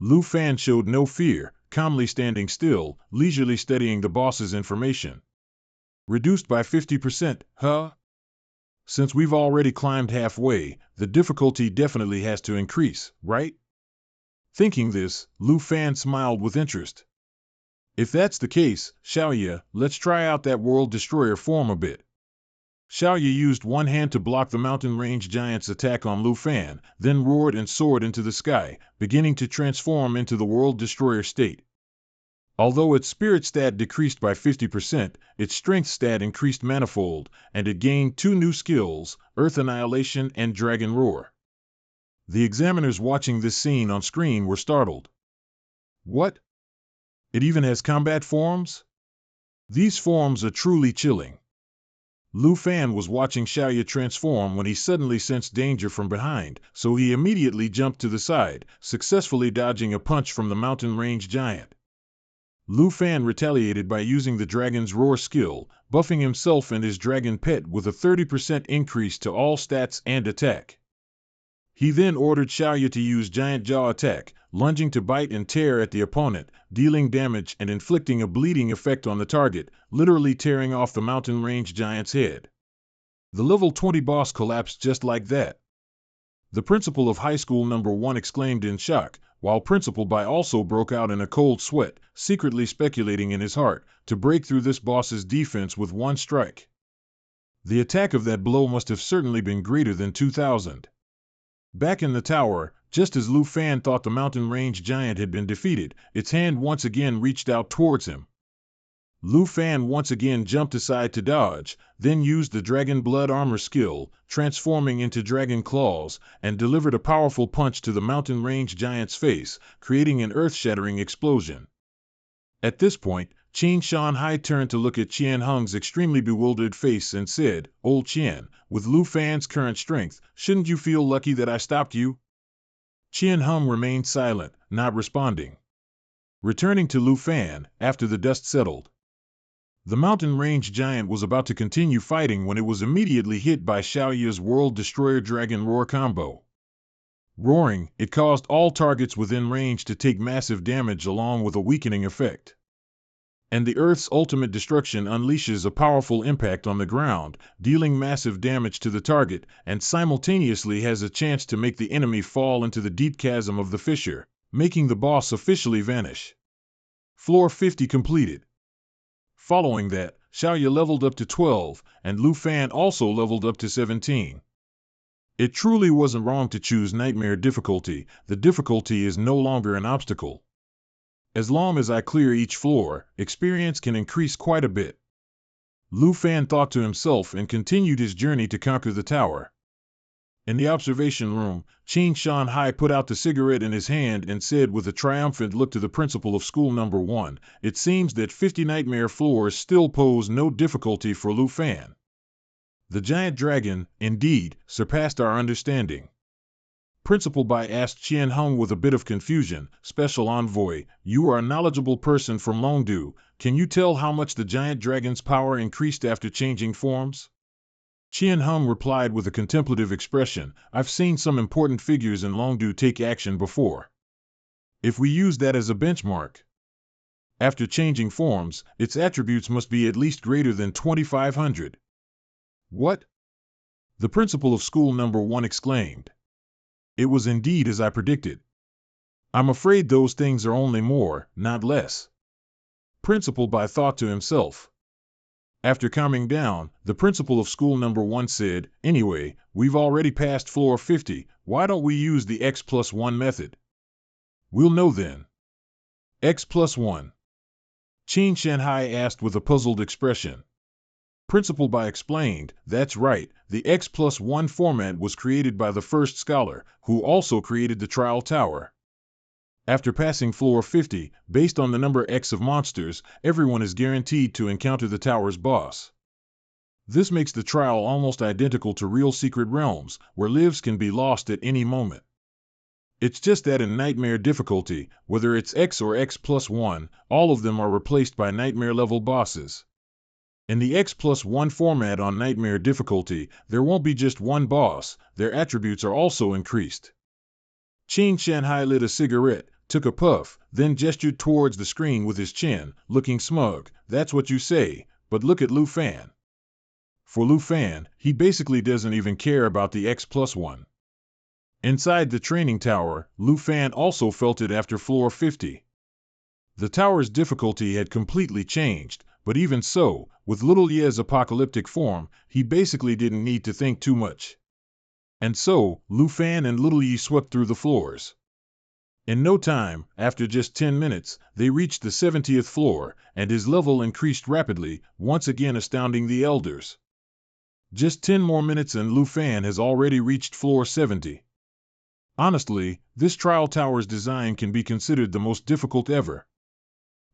Lu Fan showed no fear, calmly standing still, leisurely studying the boss's information. Reduced by 50%, huh? Since we've already climbed halfway, the difficulty definitely has to increase, right? Thinking this, Lu Fan smiled with interest. If that's the case, Xiaoye, let's try out that World Destroyer form a bit. Xiaoye used one hand to block the mountain range giant's attack on Lu Fan, then roared and soared into the sky, beginning to transform into the World Destroyer state. Although its spirit stat decreased by 50%, its strength stat increased manifold, and it gained 2 new skills, Earth Annihilation and Dragon Roar. The examiners watching this scene on screen were startled. What? It even has combat forms? These forms are truly chilling. Lu Fan was watching Xiaoye transform when he suddenly sensed danger from behind, so he immediately jumped to the side, successfully dodging a punch from the mountain range giant. Lu Fan retaliated by using the Dragon's Roar skill, buffing himself and his dragon pet with a 30% increase to all stats and attack. He then ordered Xiaoye to use Giant Jaw attack, lunging to bite and tear at the opponent, dealing damage and inflicting a bleeding effect on the target, literally tearing off the mountain range giant's head. The level 20 boss collapsed just like that. The principal of high school number 1 exclaimed in shock, while Principal Bai also broke out in a cold sweat, secretly speculating in his heart to break through this boss's defense with one strike. The attack of that blow must have certainly been greater than 2,000. Back in the tower, just as Lu Fan thought the mountain range giant had been defeated, its hand once again reached out towards him. Lu Fan once again jumped aside to dodge, then used the Dragon Blood armor skill, transforming into Dragon Claws, and delivered a powerful punch to the mountain range giant's face, creating an earth-shattering explosion. At this point, Qin Shanhai turned to look at Qian Heng's extremely bewildered face and said, "Old Qian, with Lu Fan's current strength, shouldn't you feel lucky that I stopped you?" Qian Heng remained silent, not responding. Returning to Lu Fan, after the dust settled. The mountain range giant was about to continue fighting when it was immediately hit by Xiaoye's World Destroyer Dragon Roar combo. Roaring, it caused all targets within range to take massive damage along with a weakening effect. And the Earth's ultimate destruction unleashes a powerful impact on the ground, dealing massive damage to the target, and simultaneously has a chance to make the enemy fall into the deep chasm of the fissure, making the boss officially vanish. Floor 50 completed. Following that, Xiaoye leveled up to 12, and Lu Fan also leveled up to 17. It truly wasn't wrong to choose Nightmare difficulty. The difficulty is no longer an obstacle. As long as I clear each floor, experience can increase quite a bit. Lu Fan thought to himself and continued his journey to conquer the tower. In the observation room, Qin Shanhai put out the cigarette in his hand and said with a triumphant look to the principal of school number 1, "It seems that 50 nightmare floors still pose no difficulty for Lu Fan. The giant dragon, indeed, surpassed our understanding." Principal Bai asked Qian Heng with a bit of confusion, "Special Envoy, you are a knowledgeable person from Longdu. Can you tell how much the giant dragon's power increased after changing forms?" Qian Heng replied with a contemplative expression, "I've seen some important figures in Longdu take action before. If we use that as a benchmark, after changing forms, its attributes must be at least greater than 2,500. What? The principal of school number 1 exclaimed. It was indeed as I predicted. I'm afraid those things are only more, not less. Principal Bai thought to himself. After calming down, the principal of school number 1 said, "Anyway, we've already passed floor 50, why don't we use the X+1 method? We'll know then." X+1. Qin Shanhai asked with a puzzled expression. Principal Bai explained, "That's right, the X+1 format was created by the first scholar, who also created the trial tower. After passing floor 50, based on the number X of monsters, everyone is guaranteed to encounter the tower's boss. This makes the trial almost identical to real secret realms, where lives can be lost at any moment. It's just that in nightmare difficulty, whether it's X or X+1, all of them are replaced by nightmare-level bosses. In the X+1 format on nightmare difficulty, there won't be just one boss, their attributes are also increased." Qin Shanhai lit a cigarette, took a puff, then gestured towards the screen with his chin, looking smug. "That's what you say, but look at Lu Fan. For Lu Fan, he basically doesn't even care about the X+1. Inside the training tower, Lu Fan also felt it after floor 50. The tower's difficulty had completely changed, but even so, with Little Ye's apocalyptic form, he basically didn't need to think too much. And so, Lu Fan and Little Yi swept through the floors. In no time, after just 10 minutes, they reached the 70th floor, and his level increased rapidly, once again astounding the elders. Just 10 more minutes and Lu Fan has already reached floor 70. Honestly, this trial tower's design can be considered the most difficult ever.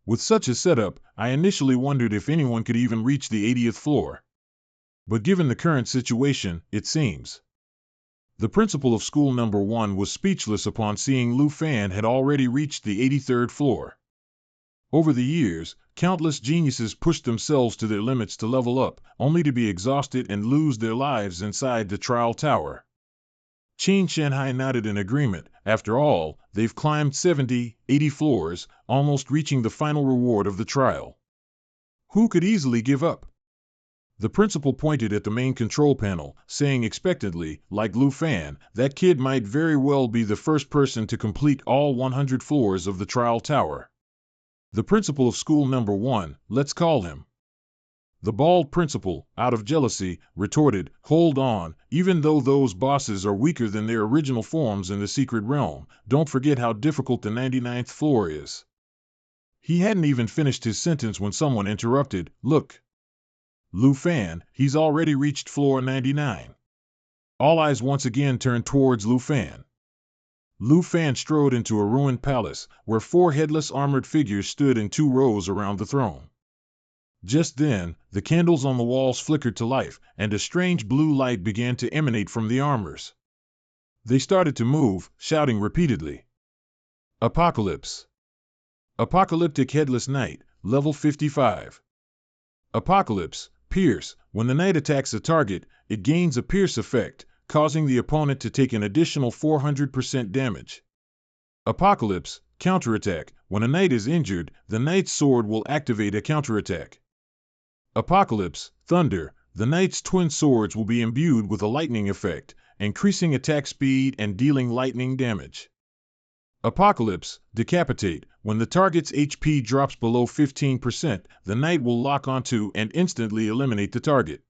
With such a setup, I initially wondered if anyone could even reach the 80th floor. But given the current situation, it seems. The principal of school number 1 was speechless upon seeing Lu Fan had already reached the 83rd floor. Over the years, countless geniuses pushed themselves to their limits to level up, only to be exhausted and lose their lives inside the trial tower. Qin Shanhai nodded in agreement. After all, they've climbed 70, 80 floors, almost reaching the final reward of the trial. Who could easily give up? The principal pointed at the main control panel, saying expectantly, like Lu Fan, that kid might very well be the first person to complete all 100 floors of the trial tower. The principal of school number 1, let's call him. The bald principal, out of jealousy, retorted, "Hold on, even though those bosses are weaker than their original forms in the secret realm, don't forget how difficult the 99th floor is." He hadn't even finished his sentence when someone interrupted, "Look. Lu Fan, he's already reached floor 99. All eyes once again turned towards Lu Fan. Lu Fan strode into a ruined palace, where 4 headless armored figures stood in 2 rows around the throne. Just then, the candles on the walls flickered to life, and a strange blue light began to emanate from the armors. They started to move, shouting repeatedly. Apocalypse. Apocalyptic Headless Knight, level 55. Apocalypse, Pierce. When the knight attacks a target, it gains a pierce effect, causing the opponent to take an additional 400% damage. Apocalypse, Counterattack. When a knight is injured, the knight's sword will activate a counterattack. Apocalypse, Thunder. The knight's twin swords will be imbued with a lightning effect, increasing attack speed and dealing lightning damage. Apocalypse, Decapitate. When the target's HP drops below 15%, the knight will lock onto and instantly eliminate the target.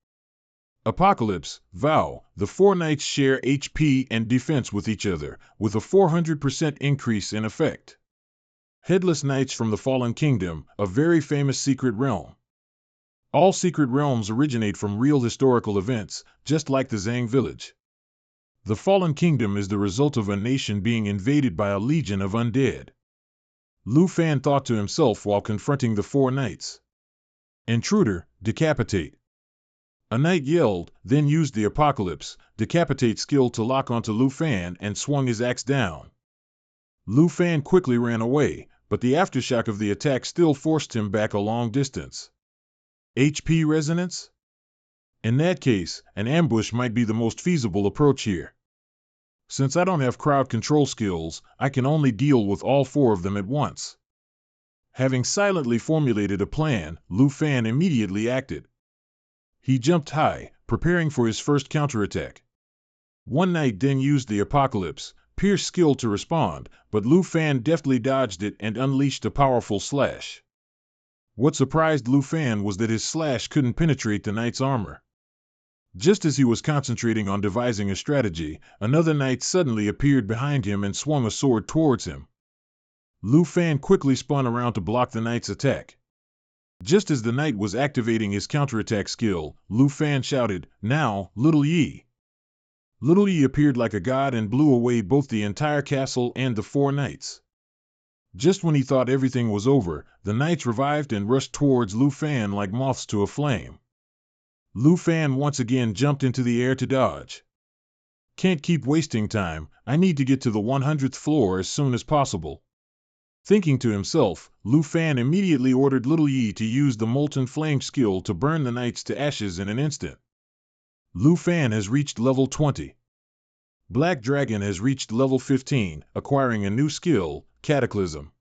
Apocalypse, Vow. The 4 knights share HP and defense with each other, with a 400% increase in effect. Headless Knights from the Fallen Kingdom, a very famous secret realm. All secret realms originate from real historical events, just like the Zhang village. The Fallen Kingdom is the result of a nation being invaded by a legion of undead. Lu Fan thought to himself while confronting the 4 knights. Intruder, Decapitate. A knight yelled, then used the Apocalypse, Decapitate skill to lock onto Lu Fan and swung his axe down. Lu Fan quickly ran away, but the aftershock of the attack still forced him back a long distance. HP resonance? In that case, an ambush might be the most feasible approach here. Since I don't have crowd control skills, I can only deal with all 4 of them at once. Having silently formulated a plan, Lu Fan immediately acted. He jumped high, preparing for his first counterattack. One knight then used the Apocalypse, pierce skill to respond, but Lu Fan deftly dodged it and unleashed a powerful slash. What surprised Lu Fan was that his slash couldn't penetrate the knight's armor. Just as he was concentrating on devising a strategy, another knight suddenly appeared behind him and swung a sword towards him. Lu Fan quickly spun around to block the knight's attack. Just as the knight was activating his counterattack skill, Lu Fan shouted, "Now, Little Yi!" Little Yi appeared like a god and blew away both the entire castle and the 4 knights. Just when he thought everything was over, the knights revived and rushed towards Lu Fan like moths to a flame. Lu Fan once again jumped into the air to dodge. "Can't keep wasting time, I need to get to the 100th floor as soon as possible." Thinking to himself, Lu Fan immediately ordered Little Yi to use the Molten Flame skill to burn the knights to ashes in an instant. Lu Fan has reached level 20. Black Dragon has reached level 15, acquiring a new skill, Cataclysm.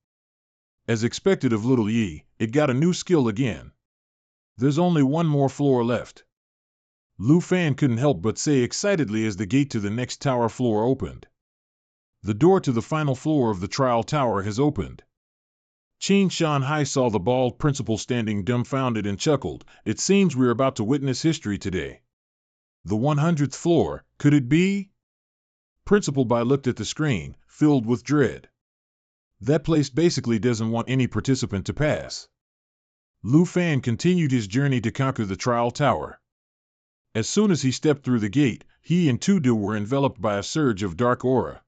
As expected of Little Yi, it got a new skill again. There's only one more floor left. Lu Fan couldn't help but say excitedly as the gate to the next tower floor opened. The door to the final floor of the trial tower has opened. Qin Shanhai saw the bald principal standing dumbfounded and chuckled. "It seems we're about to witness history today." The 100th floor, could it be? Principal Bai looked at the screen, filled with dread. That place basically doesn't want any participant to pass. Lu Fan continued his journey to conquer the trial tower. As soon as he stepped through the gate, he and Tudu were enveloped by a surge of dark aura.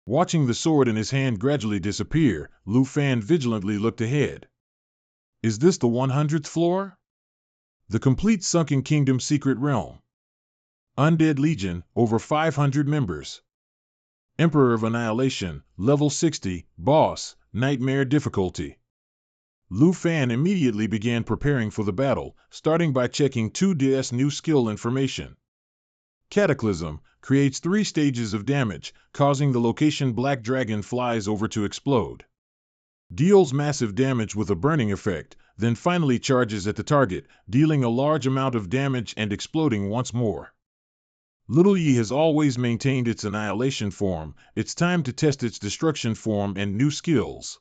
Watching the sword in his hand gradually disappear, Lu Fan vigilantly looked ahead. Is this the 100th floor? The complete Sunken Kingdom secret realm. Undead Legion, over 500 members. Emperor of Annihilation, level 60, boss, nightmare difficulty. Lu Fan immediately began preparing for the battle, starting by checking 2DS new skill information. Cataclysm creates 3 stages of damage, causing the location Black Dragon flies over to explode. Deals massive damage with a burning effect, then finally charges at the target, dealing a large amount of damage and exploding once more. Little Yi has always maintained its annihilation form. It's time to test its destruction form and new skills.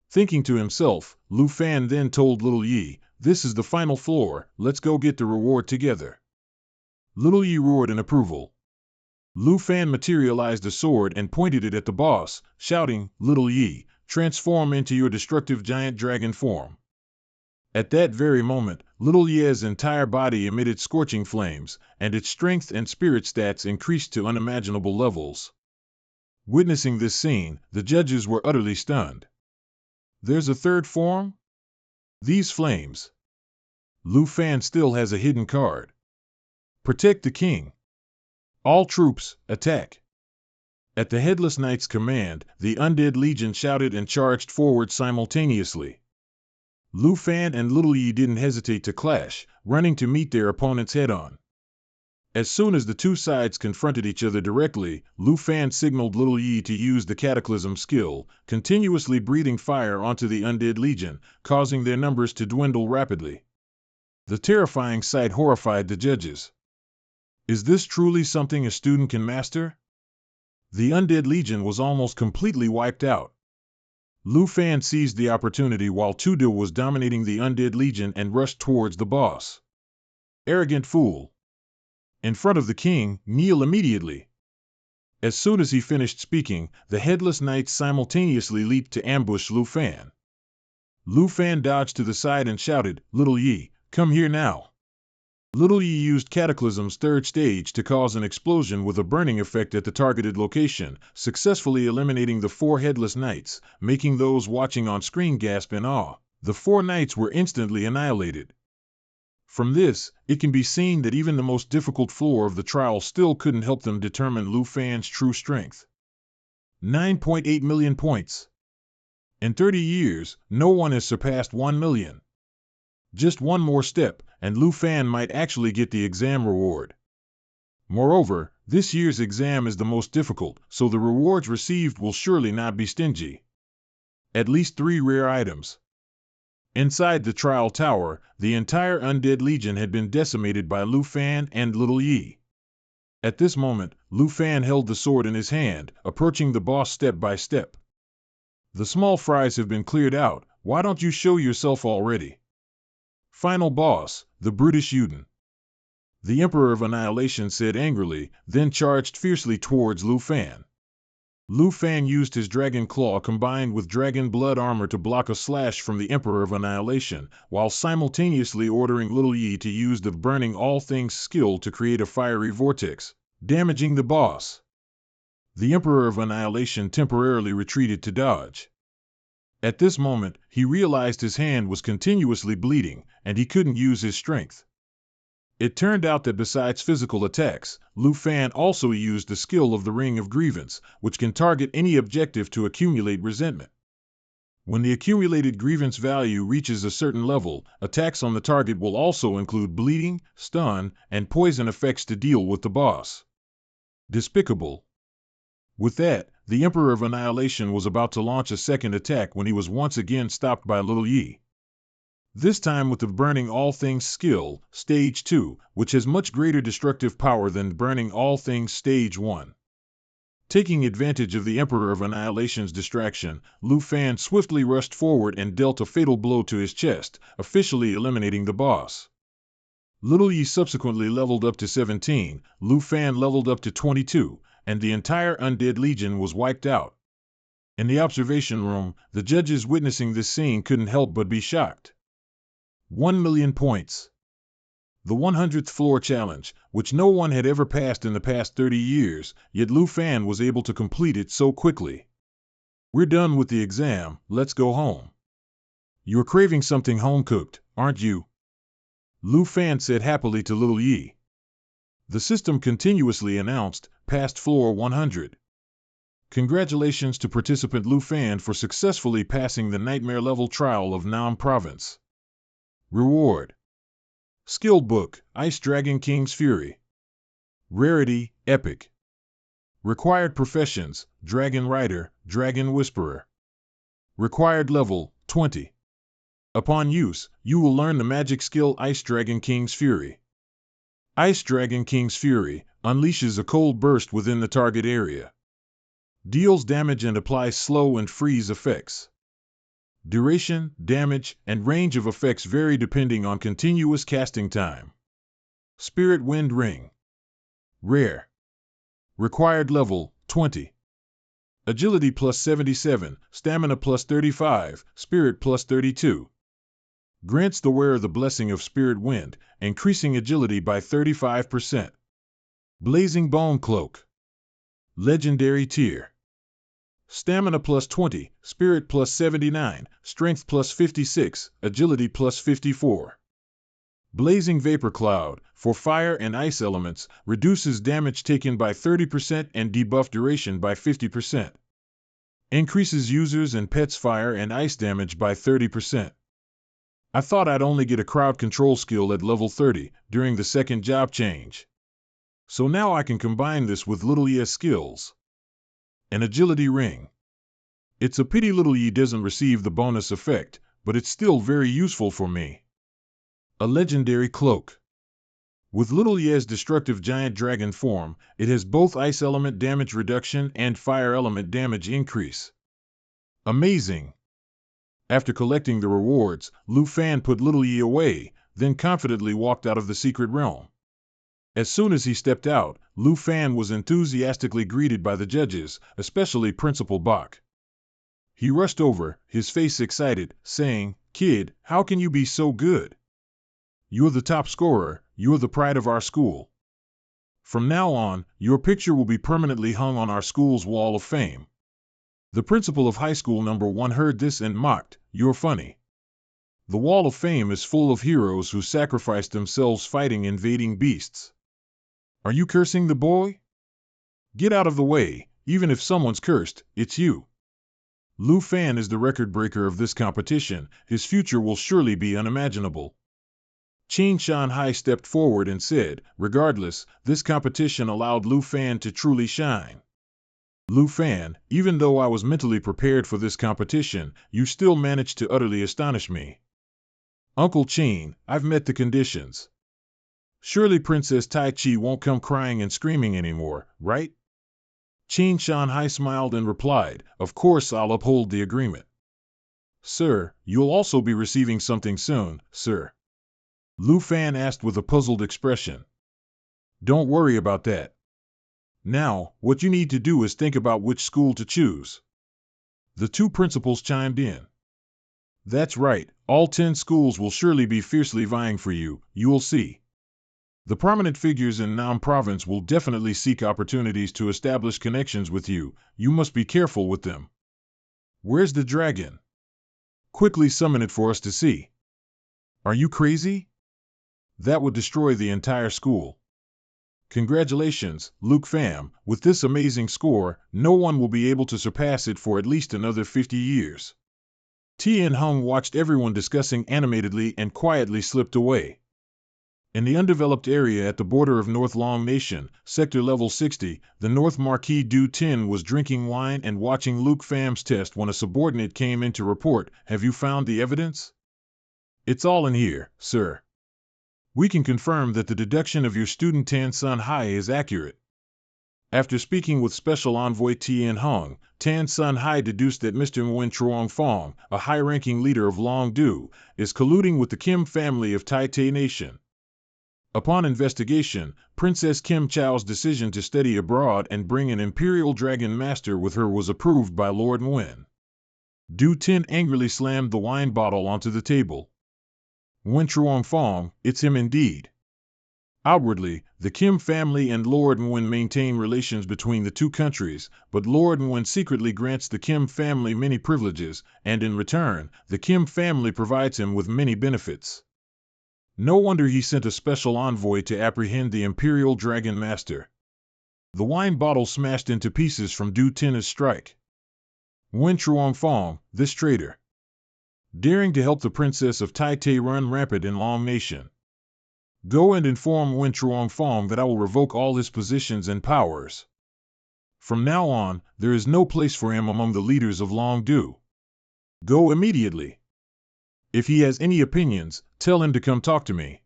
Thinking to himself, Lu Fan then told Little Yi, "This is the final floor, let's go get the reward together." Little Yi roared in approval. Lu Fan materialized a sword and pointed it at the boss, shouting, "Little Yi, transform into your destructive giant dragon form." At that very moment, Little Yi's entire body emitted scorching flames, and its strength and spirit stats increased to unimaginable levels. Witnessing this scene, the judges were utterly stunned. There's a third form? These flames. Lu Fan still has a hidden card. Protect the king. All troops, attack. At the Headless Knight's command, the Undead Legion shouted and charged forward simultaneously. Lu Fan and Little Yi didn't hesitate to clash, running to meet their opponents head-on. As soon as the two sides confronted each other directly, Lu Fan signaled Little Yi to use the Cataclysm skill, continuously breathing fire onto the Undead Legion, causing their numbers to dwindle rapidly. The terrifying sight horrified the judges. Is this truly something a student can master? The Undead Legion was almost completely wiped out. Lu Fan seized the opportunity while Tudu was dominating the Undead Legion and rushed towards the boss. Arrogant fool. In front of the king, kneel immediately. As soon as he finished speaking, the Headless Knights simultaneously leaped to ambush Lu Fan. Lu Fan dodged to the side and shouted, "Little Yi, come here now." Little Yi used Cataclysm's third stage to cause an explosion with a burning effect at the targeted location, successfully eliminating the 4 Headless Knights, making those watching on screen gasp in awe. The 4 knights were instantly annihilated. From this, it can be seen that even the most difficult floor of the trial still couldn't help them determine Lu Fan's true strength. 9.8 million points. In 30 years, no one has surpassed 1 million. Just one more step, and Lu Fan might actually get the exam reward. Moreover, this year's exam is the most difficult, so the rewards received will surely not be stingy. At least 3 rare items. Inside the trial tower, the entire Undead Legion had been decimated by Lu Fan and Little Yi. At this moment, Lu Fan held the sword in his hand, approaching the boss step by step. The small fries have been cleared out, why don't you show yourself already? Final boss, the brutish Yuden. The Emperor of Annihilation said angrily, then charged fiercely towards Lu Fan. Lu Fan used his Dragon Claw combined with Dragon Blood armor to block a slash from the Emperor of Annihilation, while simultaneously ordering Little Yi to use the Burning All Things skill to create a fiery vortex, damaging the boss. The Emperor of Annihilation temporarily retreated to dodge. At this moment, he realized his hand was continuously bleeding, and he couldn't use his strength. It turned out that besides physical attacks, Lu Fan also used the skill of the Ring of Grievance, which can target any objective to accumulate resentment. When the accumulated grievance value reaches a certain level, attacks on the target will also include bleeding, stun, and poison effects to deal with the boss. Despicable. With that, the Emperor of Annihilation was about to launch a second attack when he was once again stopped by Little Yi. This time with the Burning All Things skill, Stage 2, which has much greater destructive power than Burning All Things Stage 1. Taking advantage of the Emperor of Annihilation's distraction, Lu Fan swiftly rushed forward and dealt a fatal blow to his chest, officially eliminating the boss. Little Yi subsequently leveled up to 17, Lu Fan leveled up to 22, and the entire Undead Legion was wiped out. In the observation room, the judges witnessing this scene couldn't help but be shocked. 1,000,000 points. The 100th floor challenge, which no one had ever passed in the past 30 years, yet Lu Fan was able to complete it so quickly. We're done with the exam, let's go home. You're craving something home-cooked, aren't you? Lu Fan said happily to Little Yi. The system continuously announced, past floor 100. Congratulations to participant Lu Fan for successfully passing the nightmare level trial of Nam Province. Reward. Skill Book, Ice Dragon King's Fury. Rarity, Epic. Required Professions, Dragon Rider, Dragon Whisperer. Required Level, 20. Upon use, you will learn the magic skill Ice Dragon King's Fury. Ice Dragon King's Fury unleashes a cold burst within the target area. Deals damage and applies slow and freeze effects. Duration, damage, and range of effects vary depending on continuous casting time. Spirit Wind Ring. Rare. Required level, 20. Agility plus 77, Stamina plus 35, Spirit plus 32. Grants the wearer the blessing of Spirit Wind, increasing agility by 35%. Blazing Bone Cloak. Legendary Tier. Stamina plus 20, Spirit plus 79, Strength plus 56, Agility plus 54. Blazing Vapor Cloud, for fire and ice elements, reduces damage taken by 30% and debuff duration by 50%. Increases users' and pets' fire and ice damage by 30%. I thought I'd only get a crowd control skill at level 30 during the second job change. So now I can combine this with Little Yi's skills. An Agility Ring. It's a pity Little Yi doesn't receive the bonus effect, but it's still very useful for me. A Legendary Cloak. With Little Yi's destructive giant dragon form, it has both ice element damage reduction and fire element damage increase. Amazing! After collecting the rewards, Lu Fan put Little Yi away, then confidently walked out of the secret realm. As soon as he stepped out, Lu Fan was enthusiastically greeted by the judges, especially Principal Bach. He rushed over, his face excited, saying, "Kid, how can you be so good? You're the top scorer, you're the pride of our school. From now on, your picture will be permanently hung on our school's wall of fame." The principal of high school number 1 heard this and mocked, "You're funny. The wall of fame is full of heroes who sacrificed themselves fighting invading beasts. Are you cursing the boy? Get out of the way, even if someone's cursed, it's you." Lu Fan is the record breaker of this competition, his future will surely be unimaginable. Qin Shanhai stepped forward and said, "Regardless, this competition allowed Lu Fan to truly shine. Lu Fan, even though I was mentally prepared for this competition, you still managed to utterly astonish me." "Uncle Qin, I've met the conditions." Surely Princess Tai Chi won't come crying and screaming anymore, right? Qin Shanhai smiled and replied, "Of course I'll uphold the agreement." "Sir, you'll also be receiving something soon, sir?" Lu Fan asked with a puzzled expression. "Don't worry about that. Now, what you need to do is think about which school to choose." The two principals chimed in. "That's right, all 10 schools will surely be fiercely vying for you, you'll see. The prominent figures in Nam Province will definitely seek opportunities to establish connections with you. You must be careful with them." "Where's the dragon? Quickly summon it for us to see." "Are you crazy? That would destroy the entire school." "Congratulations, Luke Pham. With this amazing score, no one will be able to surpass it for at least another 50 years. Tian Hung watched everyone discussing animatedly and quietly slipped away. In the undeveloped area at the border of North Long Nation, Sector Level 60, the North Marquis Du Tin was drinking wine and watching Luke Pham's test when a subordinate came in to report, "Have you found the evidence?" "It's all in here, sir. We can confirm that the deduction of your student Tan Sun Hai is accurate." After speaking with Special Envoy Tian Hong, Tan Sun Hai deduced that Mr. Nguyen Truong Fong, a high-ranking leader of Long Du, is colluding with the Kim family of Tai Tai Nation. Upon investigation, Princess Kim Chow's decision to study abroad and bring an Imperial Dragon Master with her was approved by Lord Nguyen. Du Tin angrily slammed the wine bottle onto the table. "Nguyen Truong Fong, it's him indeed." Outwardly, the Kim family and Lord Nguyen maintain relations between the two countries, but Lord Nguyen secretly grants the Kim family many privileges, and in return, the Kim family provides him with many benefits. No wonder he sent a special envoy to apprehend the Imperial Dragon Master. The wine bottle smashed into pieces from Du Tin's strike. Nguyen Truong Fong, this traitor, daring to help the Princess of Tai Tai run rampant in Long Nation. Go and inform Nguyen Truong Fong that I will revoke all his positions and powers. From now on, there is no place for him among the leaders of Long Du. Go immediately. If he has any opinions, tell him to come talk to me.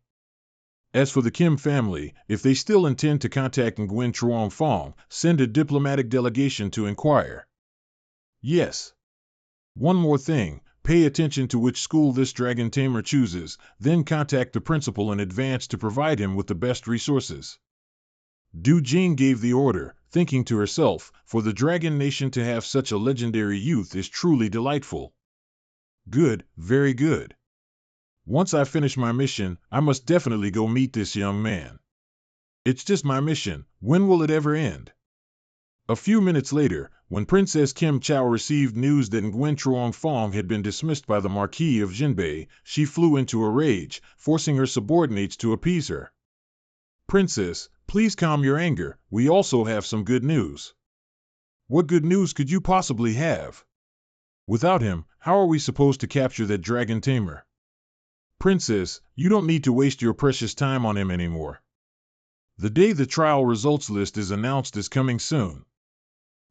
As for the Kim family, if they still intend to contact Nguyen Truong Fong, send a diplomatic delegation to inquire. Yes. One more thing, pay attention to which school this Dragon Tamer chooses, then contact the principal in advance to provide him with the best resources. Du Jing gave the order, thinking to herself, for the Dragon Nation to have such a legendary youth is truly delightful. Good, very good. Once I finish my mission, I must definitely go meet this young man. It's just my mission, when will it ever end? A few minutes later, when Princess Kim Chow received news that Nguyen Truong Fong had been dismissed by the Marquis of Jinbei, she flew into a rage, forcing her subordinates to appease her. "Princess, please calm your anger, we also have some good news." "What good news could you possibly have? Without him, how are we supposed to capture that Dragon Tamer?" "Princess, you don't need to waste your precious time on him anymore. The day the trial results list is announced is coming soon.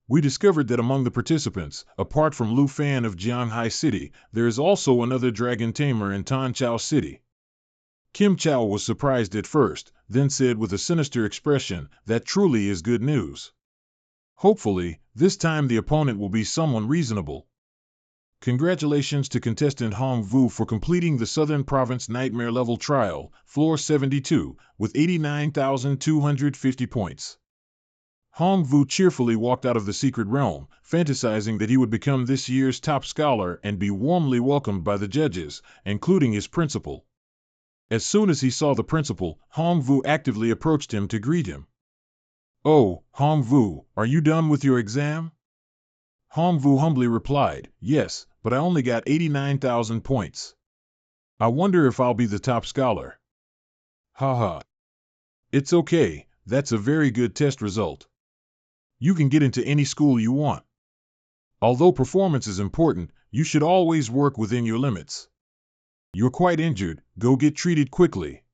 We discovered that among the participants, apart from Lu Fan of Jianghai City, there is also another Dragon Tamer in Tanchao City." Kim Chow was surprised at first, then said with a sinister expression, "That truly is good news. Hopefully, this time the opponent will be someone reasonable." Congratulations to contestant Hong Vu for completing the Southern Province Nightmare Level Trial, Floor 72, with 89,250 points. Hong Vu cheerfully walked out of the secret realm, fantasizing that he would become this year's top scholar and be warmly welcomed by the judges, including his principal. As soon as he saw the principal, Hong Vu actively approached him to greet him. "Oh, Hong Vu, are you done with your exam?" Hong Vu humbly replied, "Yes, but I only got 89,000 points. I wonder if I'll be the top scholar." "Haha. It's okay, that's a very good test result. You can get into any school you want. Although performance is important, you should always work within your limits. You're quite injured, go get treated quickly."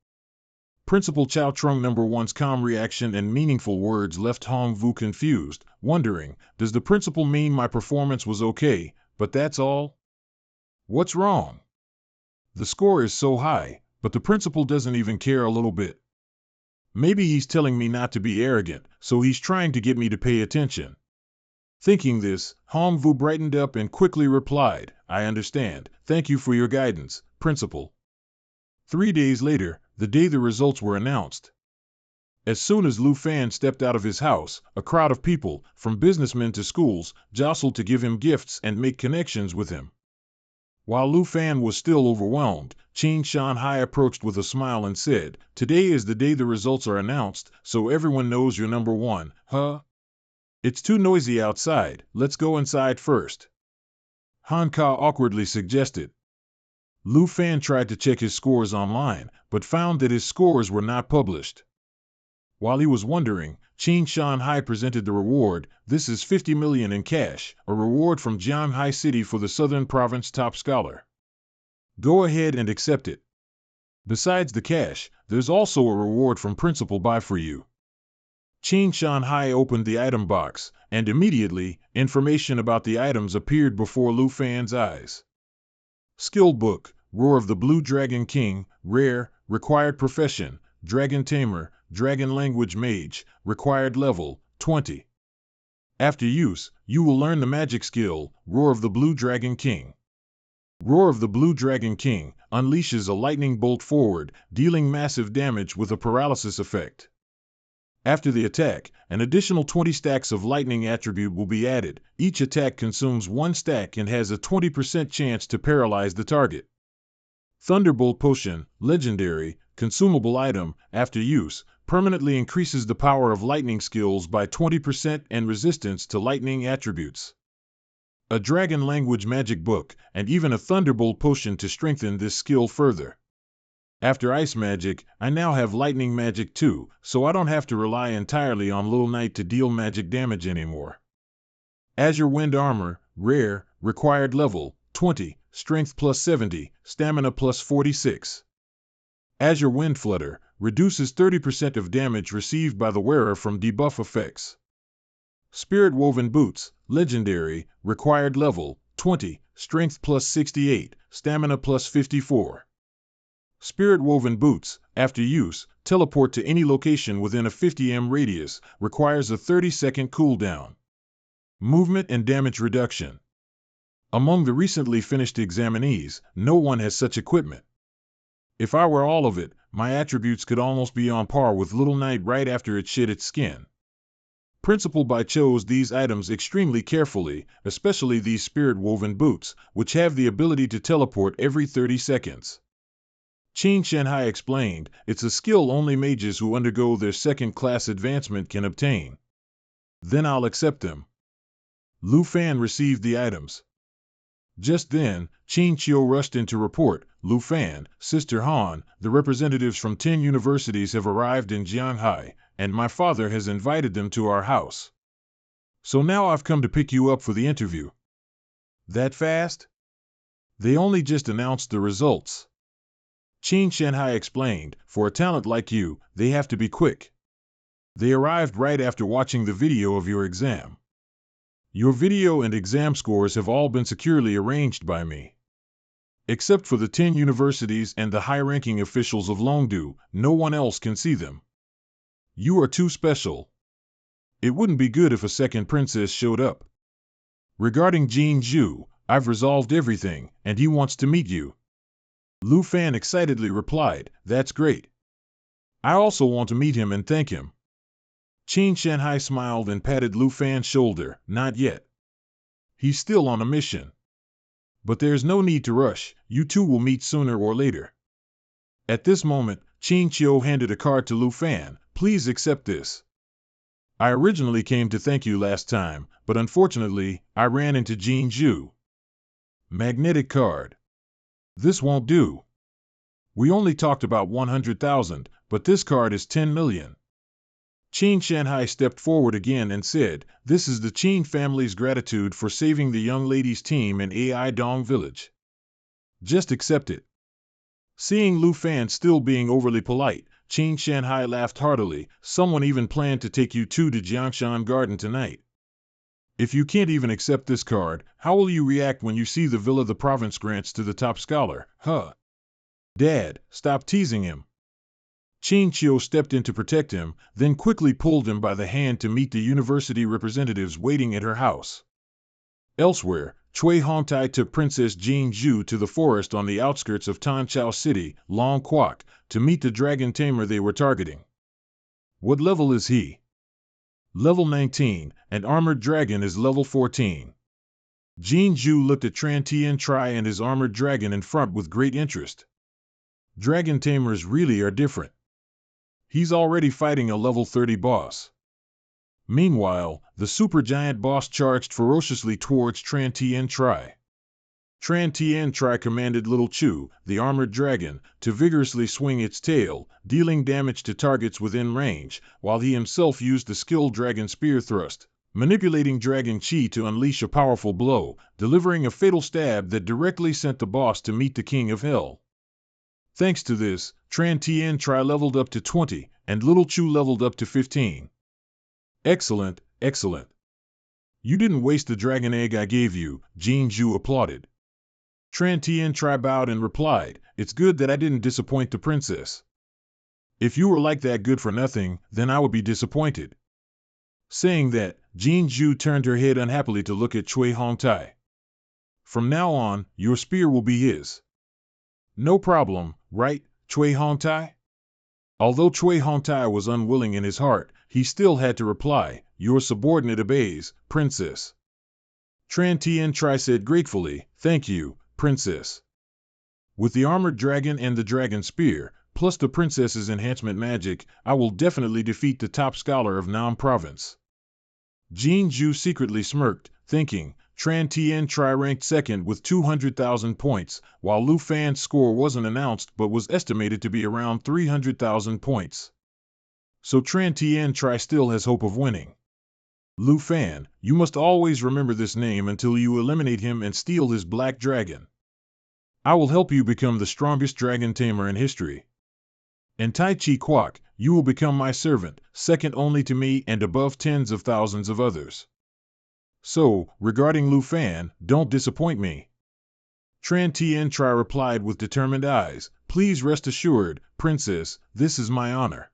Principal Chow Trung No. 1's calm reaction and meaningful words left Hong Vu confused, wondering, does the principal mean my performance was okay, but that's all? What's wrong? The score is so high, but the principal doesn't even care a little bit. Maybe he's telling me not to be arrogant, so he's trying to get me to pay attention. Thinking this, Hongvu brightened up and quickly replied, I understand. Thank you for your guidance, Principal. 3 days later, the day the results were announced. As soon as Lu Fan stepped out of his house, a crowd of people, from businessmen to schools, jostled to give him gifts and make connections with him. While Lu Fan was still overwhelmed, Qin Shanhai approached with a smile and said, Today is the day the results are announced, so everyone knows you're number one, huh? It's too noisy outside, let's go inside first. Han Ka awkwardly suggested. Lu Fan tried to check his scores online, but found that his scores were not published. While he was wondering, Qin Shanhai presented the reward. This is 50 million in cash, a reward from Jianghai City for the Southern Province top scholar. Go ahead and accept it. Besides the cash, there's also a reward from Principal Bai for you. Qin Shanhai opened the item box, and immediately, information about the items appeared before Lu Fan's eyes. Skill Book, Roar of the Blue Dragon King, Rare, Required Profession, Dragon Tamer, Dragon Language Mage, Required Level, 20. After use, you will learn the magic skill, Roar of the Blue Dragon King. Roar of the Blue Dragon King unleashes a lightning bolt forward, dealing massive damage with a paralysis effect. After the attack, an additional 20 stacks of lightning attribute will be added. Each attack consumes 1 stack and has a 20% chance to paralyze the target. Thunderbolt Potion, Legendary, consumable item, after use, permanently increases the power of lightning skills by 20% and resistance to lightning attributes. A Dragon Language Magic Book, and even a Thunderbolt Potion to strengthen this skill further. After Ice Magic, I now have Lightning Magic too, so I don't have to rely entirely on Little Knight to deal magic damage anymore. Azure Wind Armor, Rare, Required Level, 20, Strength plus 70, Stamina plus 46. Azure Wind Flutter, reduces 30% of damage received by the wearer from debuff effects. Spirit Woven Boots, Legendary, Required Level, 20, Strength plus 68, Stamina plus 54. Spirit Woven Boots, after use, teleport to any location within a 50m radius, requires a 30-second cooldown. Movement and damage reduction. Among the recently finished examinees, no one has such equipment. If I were all of it, my attributes could almost be on par with Little Knight right after it shed its skin. Principal Bai chose these items extremely carefully, especially these Spirit Woven Boots, which have the ability to teleport every 30 seconds. Qin Shanhai explained, it's a skill only mages who undergo their second-class advancement can obtain. Then I'll accept them. Lu Fan received the items. Just then, Qin Qiu rushed in to report, Lu Fan, Sister Han, the representatives from 10 universities have arrived in Jianghai, and my father has invited them to our house. So now I've come to pick you up for the interview. That fast? They only just announced the results. Qin Shanhai explained, for a talent like you, they have to be quick. They arrived right after watching the video of your exam. Your video and exam scores have all been securely arranged by me. Except for the 10 universities and the high-ranking officials of Longdu, no one else can see them. You are too special. It wouldn't be good if a second princess showed up. Regarding Jin Zhu, I've resolved everything, and he wants to meet you. Lu Fan excitedly replied, that's great. I also want to meet him and thank him. Qin Shanhai smiled and patted Lu Fan's shoulder, not yet. He's still on a mission. But there's no need to rush, you two will meet sooner or later. At this moment, Qin Qiu handed a card to Lu Fan, please accept this. I originally came to thank you last time, but unfortunately, I ran into Jin Zhu. Magnetic card. This won't do. We only talked about 100,000, but this card is 10 million. Qin Shanhai stepped forward again and said, this is the Qin family's gratitude for saving the young ladies' team in Ai Dong Village. Just accept it. Seeing Lu Fan still being overly polite, Qin Shanhai laughed heartily, someone even planned to take you two to Jiangshan Garden tonight. If you can't even accept this card, how will you react when you see the villa the province grants to the top scholar, huh? Dad, stop teasing him. Qin Chiu stepped in to protect him, then quickly pulled him by the hand to meet the university representatives waiting at her house. Elsewhere, Cui Hongtai took Princess Jing Zhu to the forest on the outskirts of Tanchao City, Long Quoc, to meet the dragon tamer they were targeting. What level is he? Level 19, and armored dragon is level 14. Jing Zhu looked at Tran Tien Tri and his armored dragon in front with great interest. Dragon tamers really are different. He's already fighting a level 30 boss. Meanwhile, the supergiant boss charged ferociously towards Tran Tien Tri. Tran Tien Tri commanded Little Chu, the armored dragon, to vigorously swing its tail, dealing damage to targets within range, while he himself used the skilled dragon spear thrust, manipulating dragon chi to unleash a powerful blow, delivering a fatal stab that directly sent the boss to meet the king of hell. Thanks to this, Tran Tien Tri leveled up to 20, and Little Chu leveled up to 15. Excellent, excellent. You didn't waste the dragon egg I gave you, Jing Zhu applauded. Tran Tien Tri bowed and replied, it's good that I didn't disappoint the princess. If you were like that good for nothing, then I would be disappointed. Saying that, Jing Zhu turned her head unhappily to look at Cui Hongtai. From now on, your spear will be his. No problem, right, Cui Hongtai? Although Cui Hongtai was unwilling in his heart, he still had to reply, your subordinate obeys, princess. Tran Tien Tri said gratefully, thank you, princess. With the armored dragon and the dragon spear, plus the princess's enhancement magic, I will definitely defeat the top scholar of Nam Province. Jing Zhu secretly smirked, thinking, Tran Tien Tri ranked second with 200,000 points, while Lu Fan's score wasn't announced but was estimated to be around 300,000 points. So Tran Tien Tri still has hope of winning. Lu Fan, you must always remember this name until you eliminate him and steal his black dragon. I will help you become the strongest dragon tamer in history. And Tai Chi Quoc, you will become my servant, second only to me and above tens of thousands of others. So, regarding Lu Fan, don't disappoint me. Tran Tien Tri replied with determined eyes, please rest assured, princess, this is my honor.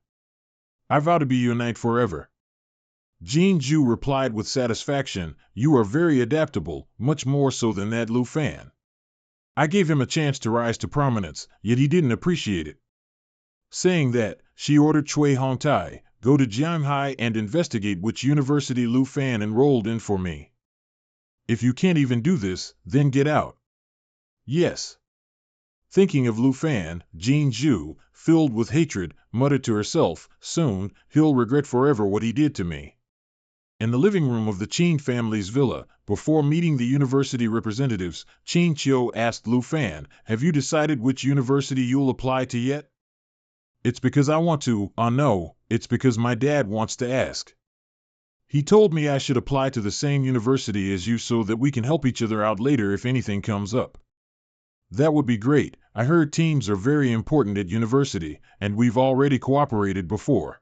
I vow to be your knight forever. Jing Zhu replied with satisfaction, you are very adaptable, much more so than that Lu Fan. I gave him a chance to rise to prominence, yet he didn't appreciate it. Saying that, she ordered Cui Hongtai, go to Jianghai and investigate which university Lu Fan enrolled in for me. If you can't even do this, then get out. Yes. Thinking of Lu Fan, Jing Zhu, filled with hatred, muttered to herself, soon, he'll regret forever what he did to me. In the living room of the Qin family's villa, before meeting the university representatives, Qin Chiu asked Lu Fan, have you decided which university you'll apply to yet? It's because I want to, no, it's because my dad wants to ask. He told me I should apply to the same university as you so that we can help each other out later if anything comes up. That would be great. I heard teams are very important at university, and we've already cooperated before.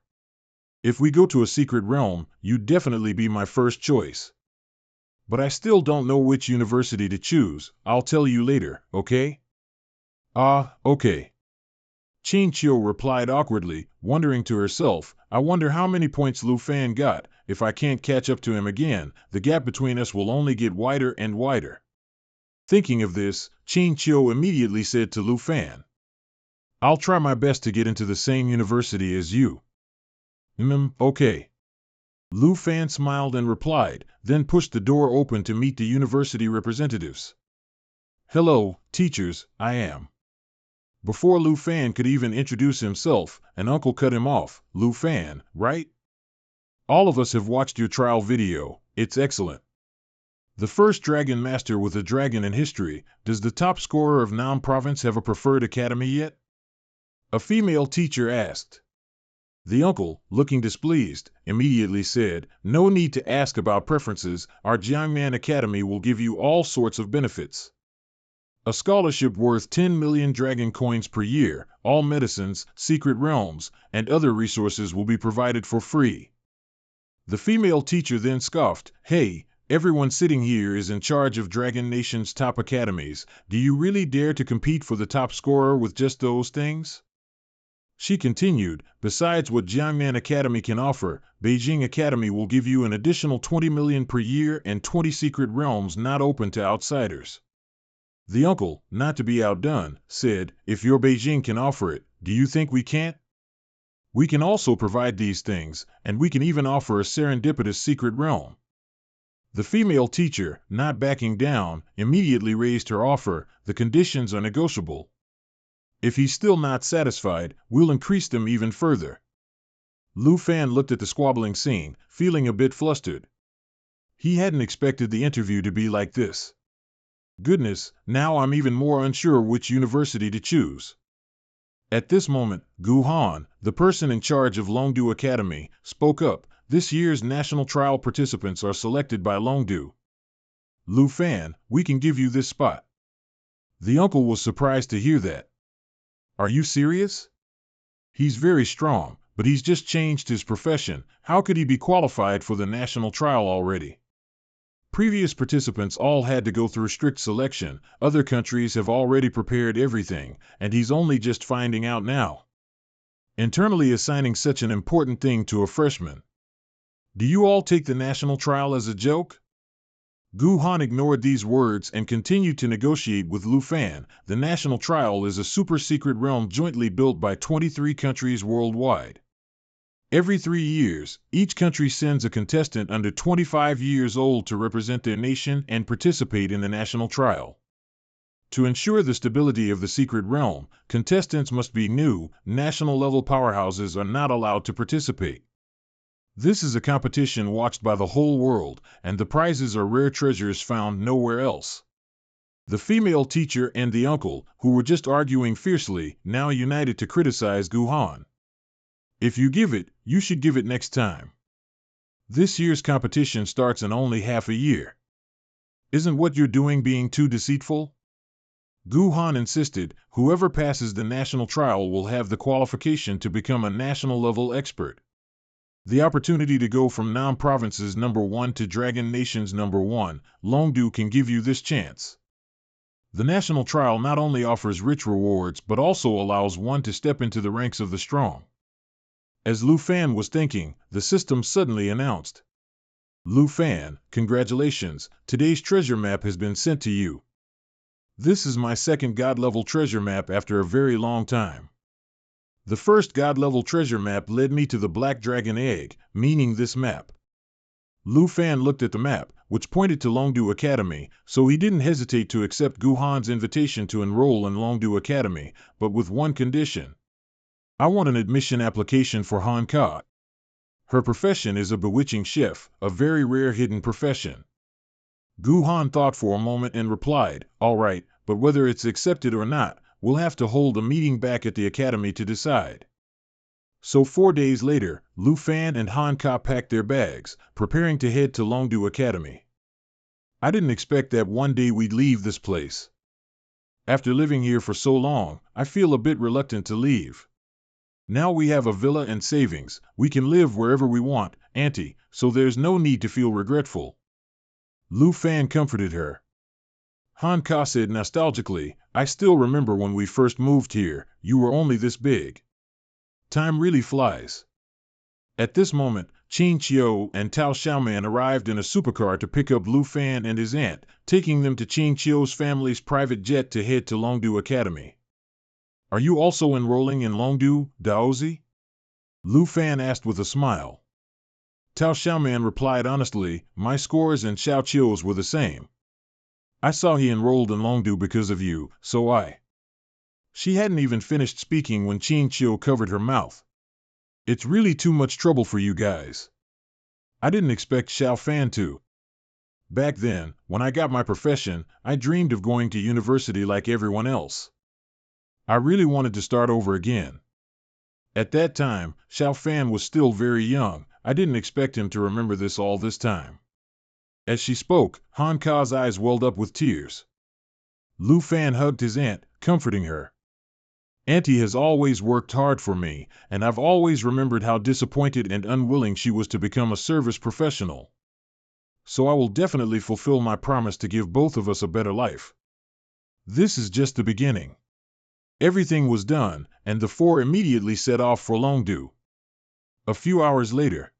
If we go to a secret realm, you'd definitely be my first choice. But I still don't know which university to choose. I'll tell you later, okay? Okay. Qin Chiu replied awkwardly, wondering to herself, I wonder how many points Lu Fan got. If I can't catch up to him again, the gap between us will only get wider and wider. Thinking of this, Qin Chiu immediately said to Lu Fan, I'll try my best to get into the same university as you. Okay. Lu Fan smiled and replied, then pushed the door open to meet the university representatives. Hello, teachers, I am. Before Lu Fan could even introduce himself, an uncle cut him off. Lu Fan, right? All of us have watched your trial video, it's excellent. The first dragon master with a dragon in history, does the top scorer of Nam Province have a preferred academy yet? A female teacher asked. The uncle, looking displeased, immediately said, no need to ask about preferences, our Jiangnan Academy will give you all sorts of benefits. A scholarship worth 10 million dragon coins per year, all medicines, secret realms, and other resources will be provided for free. The female teacher then scoffed, hey, everyone sitting here is in charge of Dragon Nation's top academies. Do you really dare to compete for the top scorer with just those things? She continued, besides what Jiangnan Academy can offer, Beijing Academy will give you an additional 20 million per year and 20 secret realms not open to outsiders. The uncle, not to be outdone, said, if your Beijing can offer it, do you think we can't? We can also provide these things, and we can even offer a serendipitous secret realm. The female teacher, not backing down, immediately raised her offer. The conditions are negotiable. If he's still not satisfied, we'll increase them even further. Lu Fan looked at the squabbling scene, feeling a bit flustered. He hadn't expected the interview to be like this. Goodness, now I'm even more unsure which university to choose. At this moment, Gu Han, the person in charge of Longdu Academy, spoke up. This year's national trial participants are selected by Longdu. Lu Fan, we can give you this spot. The uncle was surprised to hear that. Are you serious? He's very strong, but he's just changed his profession. How could he be qualified for the national trial already? Previous participants all had to go through strict selection. Other countries have already prepared everything, and he's only just finding out now. Internally assigning such an important thing to a freshman. Do you all take the national trial as a joke? Gu Han ignored these words and continued to negotiate with Lu Fan. The national trial is a super-secret realm jointly built by 23 countries worldwide. Every 3 years, each country sends a contestant under 25 years old to represent their nation and participate in the national trial. To ensure the stability of the secret realm, contestants must be new. National-level powerhouses are not allowed to participate. This is a competition watched by the whole world, and the prizes are rare treasures found nowhere else. The female teacher and the uncle, who were just arguing fiercely, now united to criticize Gu Han. If you give it, you should give it next time. This year's competition starts in only half a year. Isn't what you're doing being too deceitful? Gu Han insisted, whoever passes the national trial will have the qualification to become a national-level expert. The opportunity to go from non-provinces number 1 to Dragon Nations number 1, Longdu can give you this chance. The national trial not only offers rich rewards but also allows one to step into the ranks of the strong. As Lu Fan was thinking, the system suddenly announced, Lu Fan, congratulations, today's treasure map has been sent to you. This is my second God-level treasure map after a very long time. The first God-level treasure map led me to the Black Dragon Egg, meaning this map. Lu Fan looked at the map, which pointed to Longdu Academy, so he didn't hesitate to accept Gu Han's invitation to enroll in Longdu Academy, but with one condition. I want an admission application for Han Ka. Her profession is a bewitching chef, a very rare hidden profession. Gu Han thought for a moment and replied, all right, but whether it's accepted or not, we'll have to hold a meeting back at the academy to decide. So 4 days later, Lu Fan and Han Ka packed their bags, preparing to head to Longdu Academy. I didn't expect that one day we'd leave this place. After living here for so long, I feel a bit reluctant to leave. Now we have a villa and savings, we can live wherever we want, Auntie, so there's no need to feel regretful. Lu Fan comforted her. Han Ka said nostalgically, I still remember when we first moved here, you were only this big. Time really flies. At this moment, Qin Qiu and Tao Xiaoman arrived in a supercar to pick up Lu Fan and his aunt, taking them to Qin Qiu's family's private jet to head to Longdu Academy. Are you also enrolling in Longdu, Daozi? Lu Fan asked with a smile. Tao Xiaoman replied honestly, my scores and Xiao Qiu's were the same. I saw he enrolled in Longdu because of you, so I. She hadn't even finished speaking when Qin Qiu covered her mouth. It's really too much trouble for you guys. I didn't expect Xiao Fan to. Back then, when I got my profession, I dreamed of going to university like everyone else. I really wanted to start over again. At that time, Xiao Fan was still very young. I didn't expect him to remember this all this time. As she spoke, Han Ka's eyes welled up with tears. Lu Fan hugged his aunt, comforting her. Auntie has always worked hard for me, and I've always remembered how disappointed and unwilling she was to become a service professional. So I will definitely fulfill my promise to give both of us a better life. This is just the beginning. Everything was done, and the four immediately set off for Longdu. A few hours later,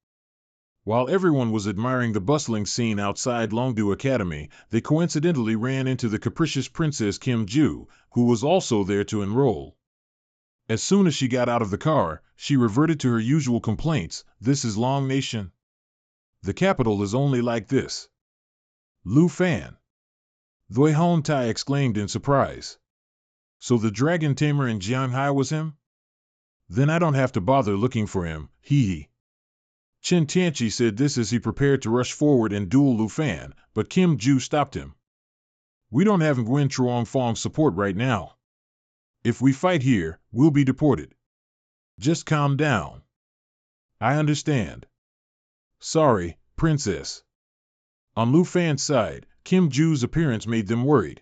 while everyone was admiring the bustling scene outside Longdu Academy, they coincidentally ran into the capricious Princess Kim Ju, who was also there to enroll. As soon as she got out of the car, she reverted to her usual complaints. This is Long Nation. The capital is only like this. Lu Fan. Doi Hon Tai exclaimed in surprise. So the dragon tamer in Jianghai was him? Then I don't have to bother looking for him, hee hee. Chen Tianchi said this as he prepared to rush forward and duel Lu Fan, but Kim Ju stopped him. We don't have Nguyen Truong Fong's support right now. If we fight here, we'll be deported. Just calm down. I understand. Sorry, Princess. On Lu Fan's side, Kim Ju's appearance made them worried.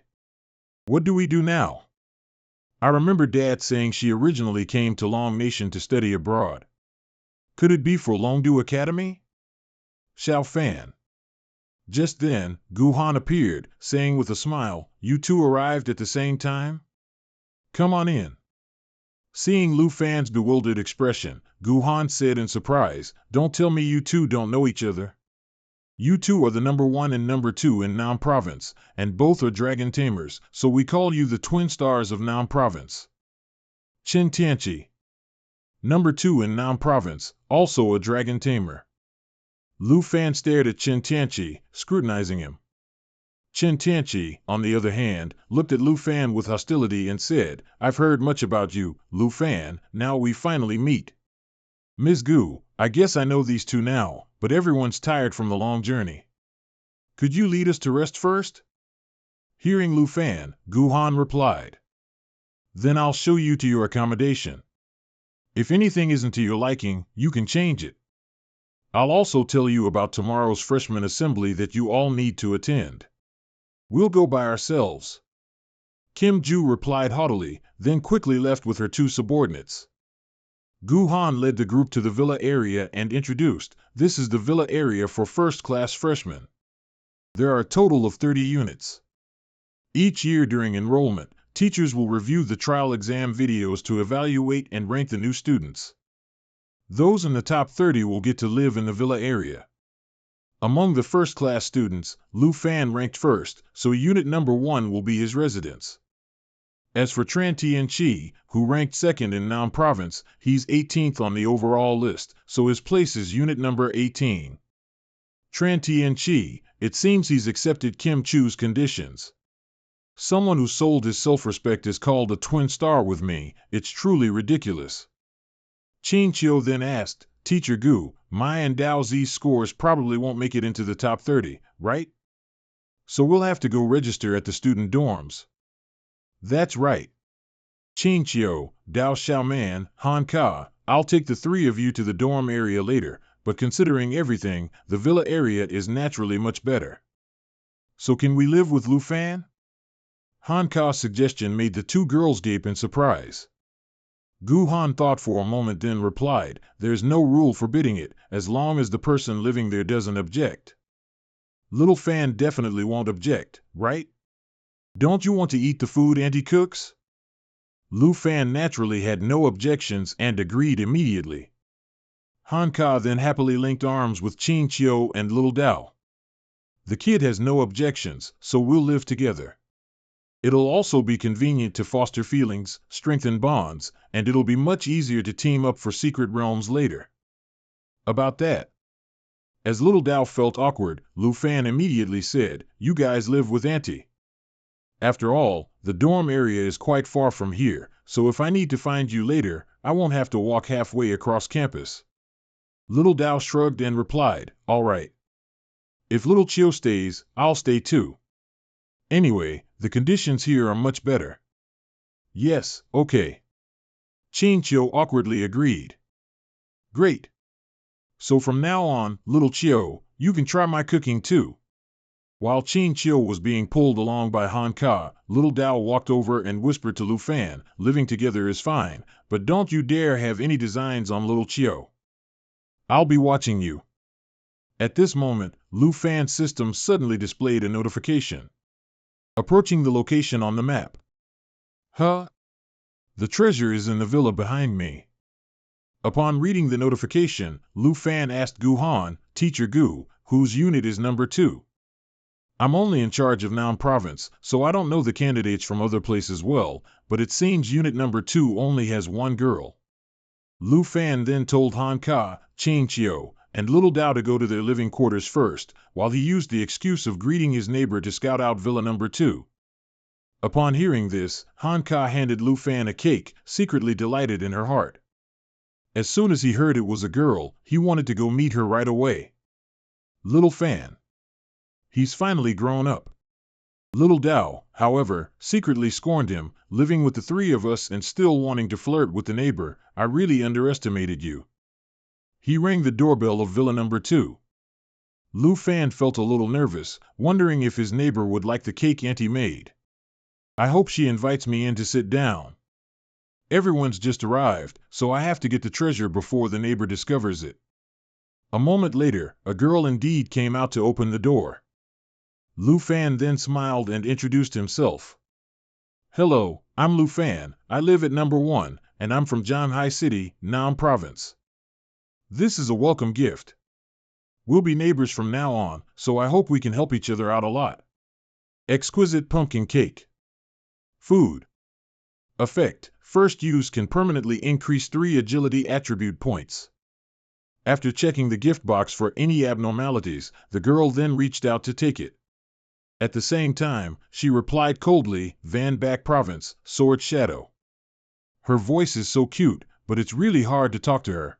What do we do now? I remember Dad saying she originally came to Long Nation to study abroad. Could it be for Longdu Academy? Xiao Fan. Just then, Gu Han appeared, saying with a smile, You two arrived at the same time? Come on in. Seeing Lu Fan's bewildered expression, Gu Han said in surprise, Don't tell me you two don't know each other. You two are the number 1 and number 2 in Nam Province, and both are dragon tamers, so we call you the twin stars of Nam Province. Chen Tianchi. Number 2 in Nam Province, also a dragon tamer. Lu Fan stared at Chen Tianchi, scrutinizing him. Chen Tianchi, on the other hand, looked at Lu Fan with hostility and said, I've heard much about you, Lu Fan, now we finally meet. Ms. Gu, I guess I know these two now, but everyone's tired from the long journey. Could you lead us to rest first? Hearing Lu Fan, Gu Han replied. Then I'll show you to your accommodation. If anything isn't to your liking, you can change it. I'll also tell you about tomorrow's freshman assembly that you all need to attend. We'll go by ourselves. Kim Ju replied haughtily, then quickly left with her 2 subordinates. Gu Han led the group to the villa area and introduced, This is the villa area for first-class freshmen. There are a total of 30 units. Each year during enrollment, teachers will review the trial exam videos to evaluate and rank the new students. Those in the top 30 will get to live in the villa area. Among the first-class students, Lu Fan ranked first, so unit number 1 will be his residence. As for Tran Tianchi, who ranked second in Nam Province, he's 18th on the overall list, so his place is unit number 18. Tran Tianchi, it seems he's accepted Kim Chu's conditions. Someone who sold his self-respect is called a twin star with me, it's truly ridiculous. Qin Chiu then asked, Teacher Gu, my and Dao Zi's scores probably won't make it into the top 30, right? So we'll have to go register at the student dorms. That's right. Qin Chiu, Dao Xiaoman, Han Ka, I'll take the 3 of you to the dorm area later, but considering everything, the villa area is naturally much better. So can we live with Lu Fan? Han Ka's suggestion made the 2 girls gape in surprise. Gu Han thought for a moment then replied, There's no rule forbidding it, as long as the person living there doesn't object. Little Fan definitely won't object, right? Don't you want to eat the food Auntie cooks? Lu Fan naturally had no objections and agreed immediately. Han Ka then happily linked arms with Qin Chiu and Little Dao. The kid has no objections, so we'll live together. It'll also be convenient to foster feelings, strengthen bonds, and it'll be much easier to team up for secret realms later. About that. As Little Dao felt awkward, Lu Fan immediately said, You guys live with Auntie. After all, the dorm area is quite far from here, so if I need to find you later, I won't have to walk halfway across campus. Little Dao shrugged and replied, All right. If Little Chiu stays, I'll stay too. Anyway, the conditions here are much better. Yes, okay. Qin Chiu awkwardly agreed. Great. So from now on, Little Chiu, you can try my cooking too. While Qin Chiu was being pulled along by Han Ka, Little Dao walked over and whispered to Lu Fan, Living together is fine, but don't you dare have any designs on Little Chiu. I'll be watching you. At this moment, Lu Fan's system suddenly displayed a notification. Approaching the location on the map. Huh? The treasure is in the villa behind me. Upon reading the notification, Lu Fan asked Gu Han, Teacher Gu, whose unit is number 2. I'm only in charge of Nam Province, so I don't know the candidates from other places well, but it seems unit number 2 only has one girl. Lu Fan then told Han Ka, Chang Chiu, and Little Dao to go to their living quarters first, while he used the excuse of greeting his neighbor to scout out villa number 2. Upon hearing this, Han Ka handed Lu Fan a cake, secretly delighted in her heart. As soon as he heard it was a girl, he wanted to go meet her right away. Little Fan. He's finally grown up. Little Dao, however, secretly scorned him, living with the 3 of us and still wanting to flirt with the neighbor. I really underestimated you. He rang the doorbell of villa number 2. Lu Fan felt a little nervous, wondering if his neighbor would like the cake Auntie made. I hope she invites me in to sit down. Everyone's just arrived, so I have to get the treasure before the neighbor discovers it. A moment later, a girl indeed came out to open the door. Lu Fan then smiled and introduced himself. Hello, I'm Lu Fan, I live at number 1, and I'm from Zhanghai City, Nam Province. This is a welcome gift. We'll be neighbors from now on, so I hope we can help each other out a lot. Exquisite pumpkin cake. Food. Effect. First use can permanently increase 3 agility attribute points. After checking the gift box for any abnormalities, the girl then reached out to take it. At the same time, she replied coldly, Van Back Province, Sword Shadow. Her voice is so cute, but it's really hard to talk to her.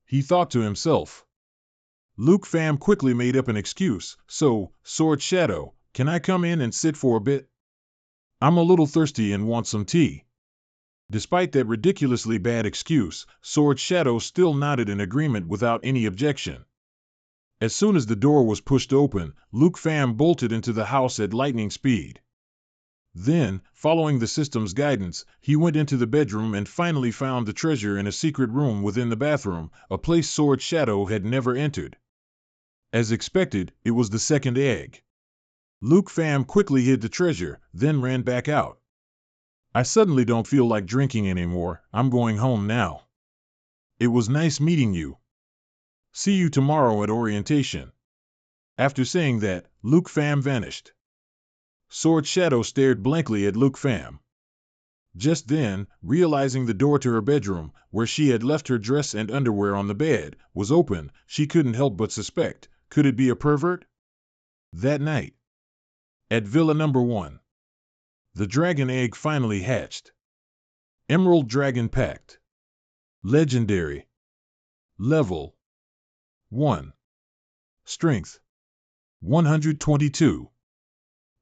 He thought to himself. Luke Pham quickly made up an excuse, so, Sword Shadow, can I come in and sit for a bit? I'm a little thirsty and want some tea. Despite that ridiculously bad excuse, Sword Shadow still nodded in agreement without any objection. As soon as the door was pushed open, Luke Pham bolted into the house at lightning speed. Then, following the system's guidance, he went into the bedroom and finally found the treasure in a secret room within the bathroom, a place Sword Shadow had never entered. As expected, it was the second egg. Luke Pham quickly hid the treasure, then ran back out. I suddenly don't feel like drinking anymore, I'm going home now. It was nice meeting you. See you tomorrow at orientation. After saying that, Luke Pham vanished. Sword Shadow stared blankly at Luke Pham. Just then, realizing the door to her bedroom, where she had left her dress and underwear on the bed, was open, she couldn't help but suspect, could it be a pervert? That night, at Villa number 1, the dragon egg finally hatched. Emerald Dragon Pact. Legendary. Level 1. Strength 122.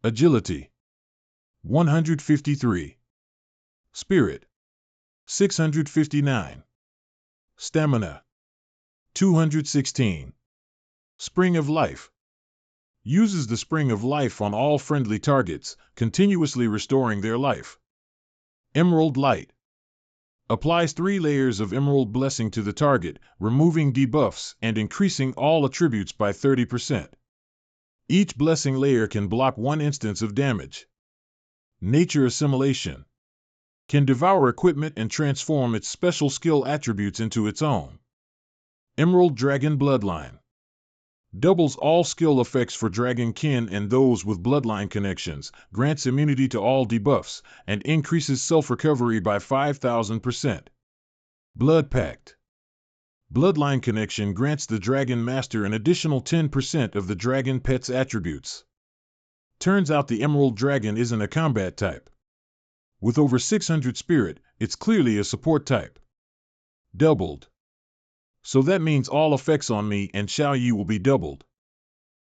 Agility 153. Spirit 659. Stamina 216. Spring of Life. Uses the Spring of Life on all friendly targets, continuously restoring their life. Emerald Light. Applies 3 layers of Emerald Blessing to the target, removing debuffs and increasing all attributes by 30%. Each blessing layer can block 1 instance of damage. Nature Assimilation. Can devour equipment and transform its special skill attributes into its own. Emerald Dragon Bloodline. Doubles all skill effects for Dragon Kin and those with bloodline connections, grants immunity to all debuffs, and increases self-recovery by 5,000%. Blood Pact. Bloodline connection grants the Dragon Master an additional 10% of the Dragon Pet's attributes. Turns out the Emerald Dragon isn't a combat type. With over 600 spirit, it's clearly a support type. Doubled. So that means all effects on me and Xiao Yi will be doubled.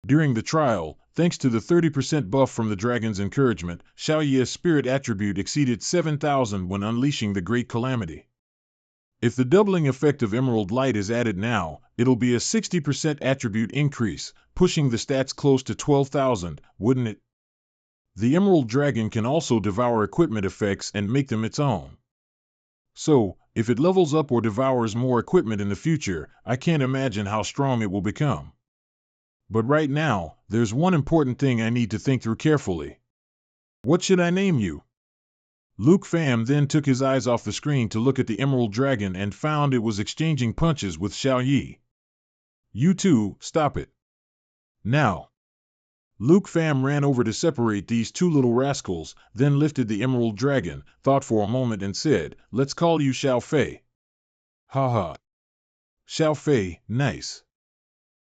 During the trial, thanks to the 30% buff from the dragon's encouragement, Xiao Yi's spirit attribute exceeded 7,000 when unleashing the Great Calamity. If the doubling effect of Emerald Light is added now, it'll be a 60% attribute increase, pushing the stats close to 12,000, wouldn't it? The Emerald Dragon can also devour equipment effects and make them its own. So, if it levels up or devours more equipment in the future, I can't imagine how strong it will become. But right now, there's one important thing I need to think through carefully. What should I name you? Luke Pham then took his eyes off the screen to look at the Emerald Dragon and found it was exchanging punches with Xiao Yi. You two, stop it. Now. Luke Pham ran over to separate these two little rascals, then lifted the Emerald Dragon, thought for a moment and said, "Let's call you Xiao Fei." Ha ha. Xiao Fei, nice.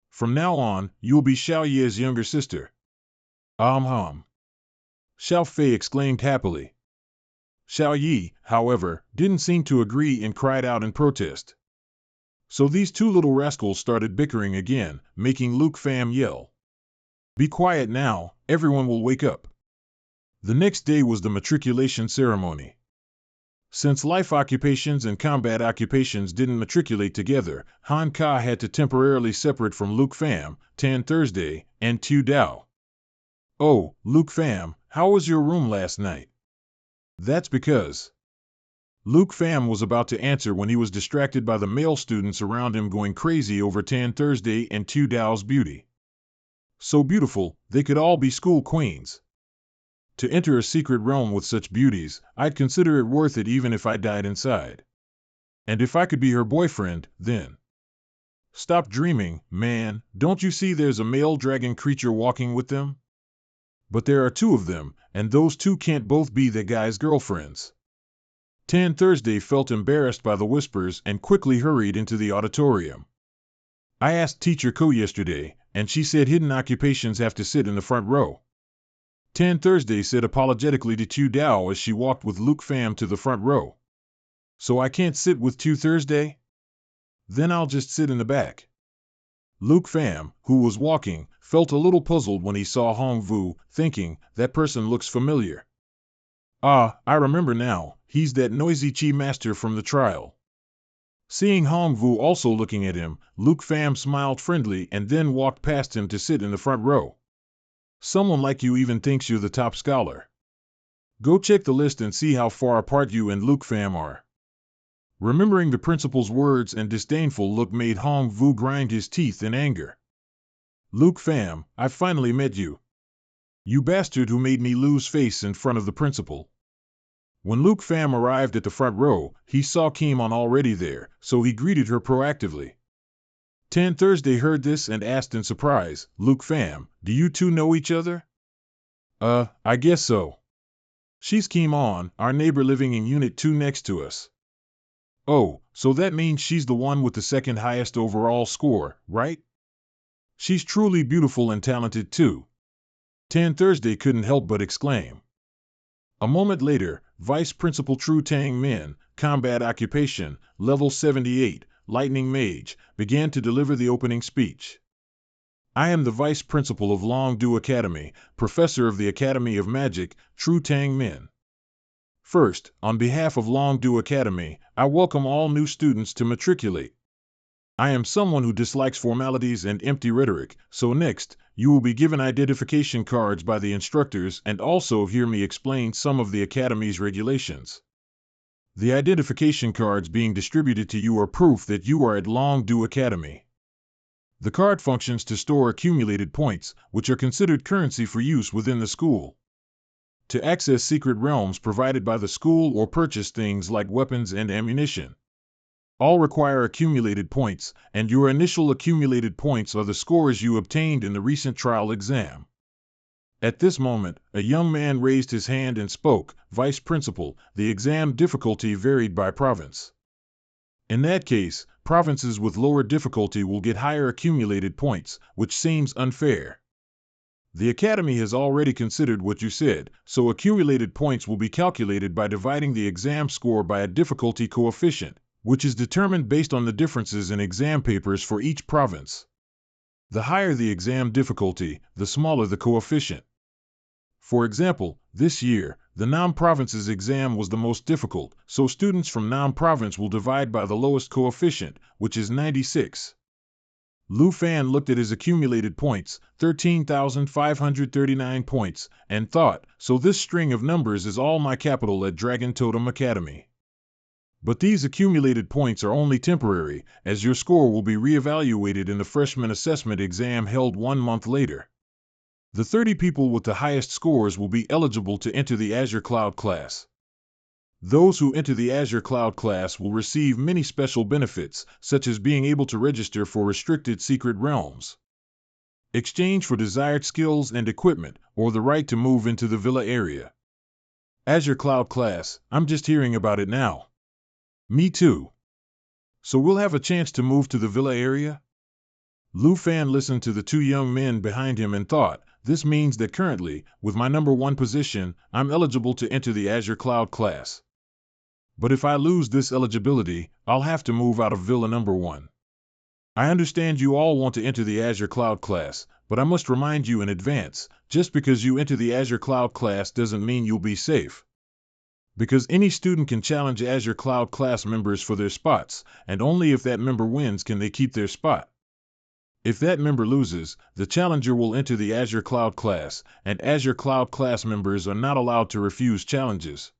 From now on, you'll be Xiao Ye's younger sister. Hum. Xiao Fei exclaimed happily. Xiao Yi, however, didn't seem to agree and cried out in protest. So these two little rascals started bickering again, making Luke Pham yell. Be quiet now, everyone will wake up. The next day was the matriculation ceremony. Since life occupations and combat occupations didn't matriculate together, Han Ka had to temporarily separate from Luke Pham, Tan Thursday, and Tu Dao. Oh, Luke Pham, how was your room last night? That's because... Luke Pham was about to answer when he was distracted by the male students around him going crazy over Tan Thursday and Tu Dao's beauty. So beautiful, they could all be school queens. To enter a secret realm with such beauties, I'd consider it worth it even if I died inside. And if I could be her boyfriend, then... Stop dreaming, man, don't you see there's a male dragon creature walking with them? But there are two of them, and those two can't both be the guy's girlfriends. Tan Thursday felt embarrassed by the whispers and quickly hurried into the auditorium. I asked Teacher Ko yesterday, and she said hidden occupations have to sit in the front row. Tan Thursday said apologetically to Tu Dao as she walked with Luke Pham to the front row. So I can't sit with Tu Thursday? Then I'll just sit in the back. Luke Pham, who was walking, felt a little puzzled when he saw Hong Vu, thinking, that person looks familiar. Ah, I remember now, he's that noisy chi master from the trial. Seeing Hong Vu also looking at him, Luke Pham smiled friendly and then walked past him to sit in the front row. Someone like you even thinks you're the top scholar. Go check the list and see how far apart you and Luke Pham are. Remembering the principal's words and disdainful look made Hong Vu grind his teeth in anger. Luke Pham, I finally met you. You bastard who made me lose face in front of the principal. When Luke Pham arrived at the front row, he saw Kim On already there, so he greeted her proactively. Tan Thursday heard this and asked in surprise, Luke Pham, do you two know each other? I guess so. She's Kim On, our neighbor living in Unit 2 next to us. Oh, so that means she's the one with the second highest overall score, right? She's truly beautiful and talented too. Tan Thursday couldn't help but exclaim. A moment later, Vice Principal Tru Tang Min, Combat Occupation, Level 78, Lightning Mage, began to deliver the opening speech. I am the Vice Principal of Longdu Academy, Professor of the Academy of Magic, Tru Tang Min. First, on behalf of Longdu Academy, I welcome all new students to matriculate. I am someone who dislikes formalities and empty rhetoric, so next, you will be given identification cards by the instructors and also hear me explain some of the Academy's regulations. The identification cards being distributed to you are proof that you are at Longdu Academy. The card functions to store accumulated points, which are considered currency for use within the school. To access secret realms provided by the school or purchase things like weapons and ammunition. All require accumulated points, and your initial accumulated points are the scores you obtained in the recent trial exam. At this moment, a young man raised his hand and spoke, Vice Principal, the exam difficulty varied by province. In that case, provinces with lower difficulty will get higher accumulated points, which seems unfair. The Academy has already considered what you said, so accumulated points will be calculated by dividing the exam score by a difficulty coefficient, which is determined based on the differences in exam papers for each province. The higher the exam difficulty, the smaller the coefficient. For example, this year, the Nam Province's exam was the most difficult, so students from Nam Province will divide by the lowest coefficient, which is 96. Lu Fan looked at his accumulated points, 13,539 points, and thought, so this string of numbers is all my capital at Dragon Totem Academy. But these accumulated points are only temporary, as your score will be re-evaluated in the freshman assessment exam held 1 month later. The 30 people with the highest scores will be eligible to enter the Azure Cloud class. Those who enter the Azure Cloud class will receive many special benefits, such as being able to register for restricted secret realms, exchange for desired skills and equipment, or the right to move into the villa area. Azure Cloud class, I'm just hearing about it now. Me too. So we'll have a chance to move to the villa area? Lu Fan listened to the two young men behind him and thought, this means that currently, with my number 1 position, I'm eligible to enter the Azure Cloud class. But if I lose this eligibility, I'll have to move out of villa number 1. I understand you all want to enter the Azure Cloud class, but I must remind you in advance, just because you enter the Azure Cloud class doesn't mean you'll be safe. Because any student can challenge Azure Cloud class members for their spots, and only if that member wins can they keep their spot. If that member loses, the challenger will enter the Azure Cloud class, and Azure Cloud class members are not allowed to refuse challenges.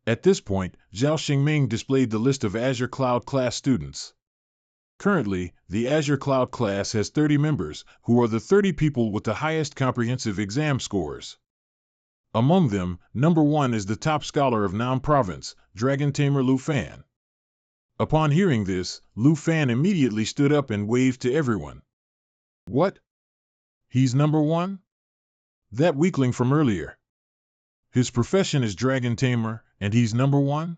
At this point, Zhao Xingming displayed the list of Azure Cloud class students. Currently, the Azure Cloud class has 30 members, who are the 30 people with the highest comprehensive exam scores. Among them, number 1 is the top scholar of Nam Province, Dragon Tamer Lu Fan. Upon hearing this, Lu Fan immediately stood up and waved to everyone. What? He's number 1? That weakling from earlier. His profession is Dragon Tamer, and he's number 1?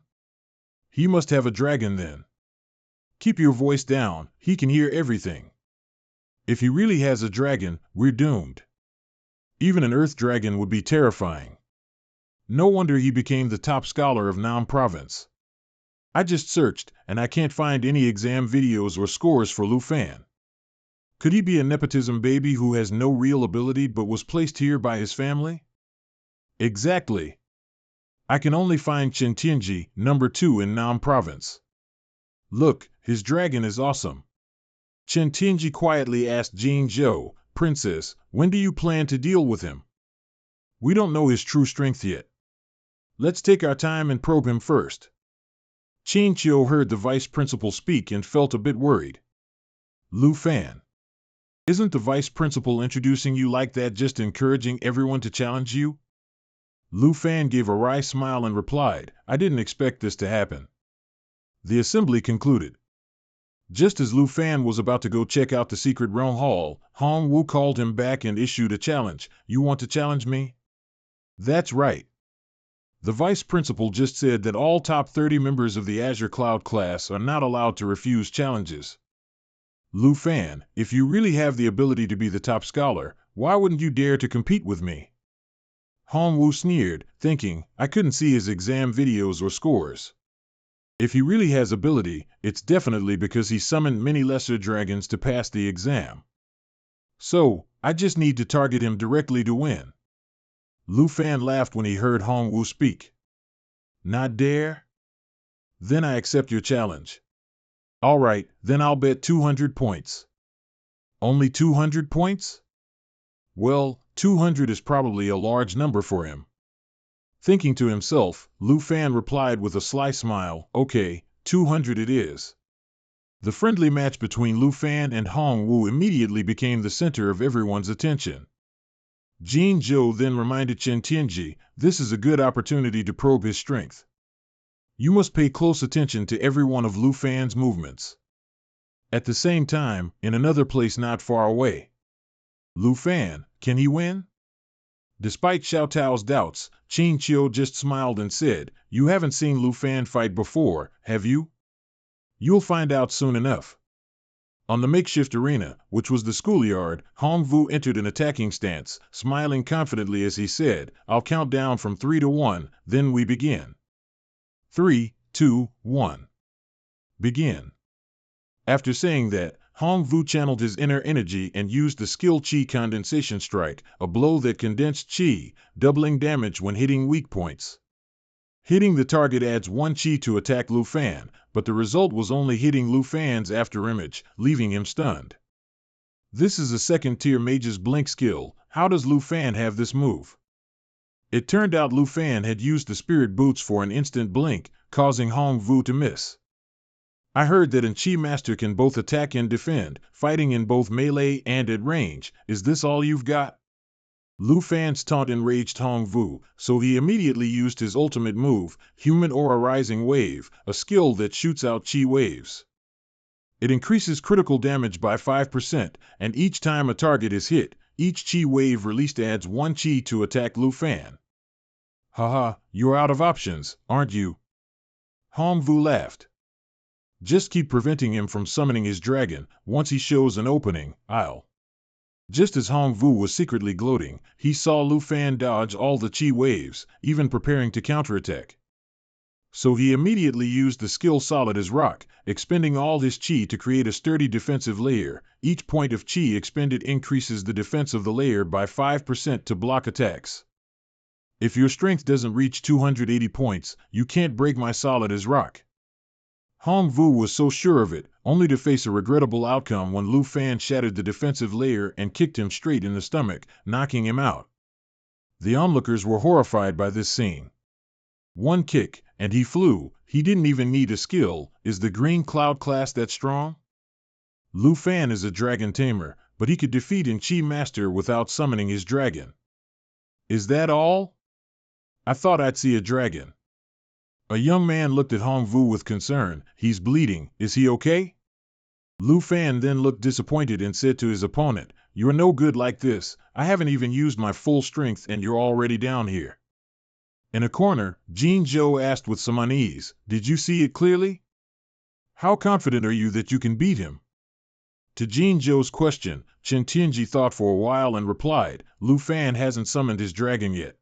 He must have a dragon then. Keep your voice down, he can hear everything. If he really has a dragon, we're doomed. Even an earth dragon would be terrifying. No wonder he became the top scholar of Nam Province. I just searched, and I can't find any exam videos or scores for Lu Fan. Could he be a nepotism baby who has no real ability but was placed here by his family? Exactly. I can only find Chen Tianji, number 2 in Nam Province. Look, his dragon is awesome. Chen Tianji quietly asked Jing Zhou, Princess, when do you plan to deal with him? We don't know his true strength yet. Let's take our time and probe him first. Qin Qiu heard the vice principal speak and felt a bit worried. Lu Fan. Isn't the vice principal introducing you like that just encouraging everyone to challenge you? Lu Fan gave a wry smile and replied, I didn't expect this to happen. The assembly concluded. Just as Lu Fan was about to go check out the secret realm hall, Hong Wu called him back and issued a challenge. You want to challenge me? That's right. The vice principal just said that all top 30 members of the Azure Cloud class are not allowed to refuse challenges. Lu Fan, if you really have the ability to be the top scholar, why wouldn't you dare to compete with me? Hong Wu sneered, thinking, I couldn't see his exam videos or scores. If he really has ability, it's definitely because he summoned many lesser dragons to pass the exam. So, I just need to target him directly to win. Lu Fan laughed when he heard Hong Wu speak. Not dare? Then I accept your challenge. All right, then I'll bet 200 points. Only 200 points? Well, 200 is probably a large number for him. Thinking to himself, Lu Fan replied with a sly smile, okay, 200 it is. The friendly match between Lu Fan and Hong Wu immediately became the center of everyone's attention. Jin Zhou then reminded Chen Tianji, this is a good opportunity to probe his strength. You must pay close attention to every one of Lu Fan's movements. At the same time, in another place not far away. Lu Fan, can he win? Despite Xiao Tao's doubts, Qin Qiu just smiled and said, you haven't seen Lu Fan fight before, have you? You'll find out soon enough. On the makeshift arena, which was the schoolyard, Hong Wu entered an attacking stance, smiling confidently as he said, I'll count down from 3 to 1, then we begin. 3, 2, 1. Begin. After saying that, Hong Wu channeled his inner energy and used the skill Qi Condensation Strike, a blow that condensed Qi, doubling damage when hitting weak points. Hitting the target adds 1 Qi to attack Lu Fan, but the result was only hitting Lu Fan's afterimage, leaving him stunned. This is a second-tier Mage's Blink skill. How does Lu Fan have this move? It turned out Lu Fan had used the Spirit Boots for an instant blink, causing Hong Wu to miss. I heard that an Qi Master can both attack and defend, fighting in both melee and at range. Is this all you've got? Lu Fan's taunt enraged Hong Vu, so he immediately used his ultimate move, Human Aura Rising Wave, a skill that shoots out chi waves. It increases critical damage by 5%, and each time a target is hit, each chi wave released adds 1 chi to attack Lu Fan. Haha, you're out of options, aren't you? Hong Vu laughed. Just keep preventing him from summoning his dragon. Once he shows an opening, I'll. Just as Hong Vu was secretly gloating, he saw Lu Fan dodge all the chi waves, even preparing to counterattack. So he immediately used the skill Solid as Rock, expending all his chi to create a sturdy defensive layer. Each point of chi expended increases the defense of the layer by 5% to block attacks. If your strength doesn't reach 280 points, you can't break my Solid as Rock. Hong Vu was so sure of it, only to face a regrettable outcome when Lu Fan shattered the defensive layer and kicked him straight in the stomach, knocking him out. The onlookers were horrified by this scene. One kick, and he flew. He didn't even need a skill. Is the green cloud class that strong? Lu Fan is a dragon tamer, but he could defeat an Chi Master without summoning his dragon. Is that all? I thought I'd see a dragon. A young man looked at Hong Vu with concern. He's bleeding. Is he okay? Lu Fan then looked disappointed and said to his opponent, You're no good like this. I haven't even used my full strength and you're already down here. In a corner, Jin Zhou asked with some unease, Did you see it clearly? How confident are you that you can beat him? To Jin Zhou's question, Chen Tianji thought for a while and replied, Lu Fan hasn't summoned his dragon yet.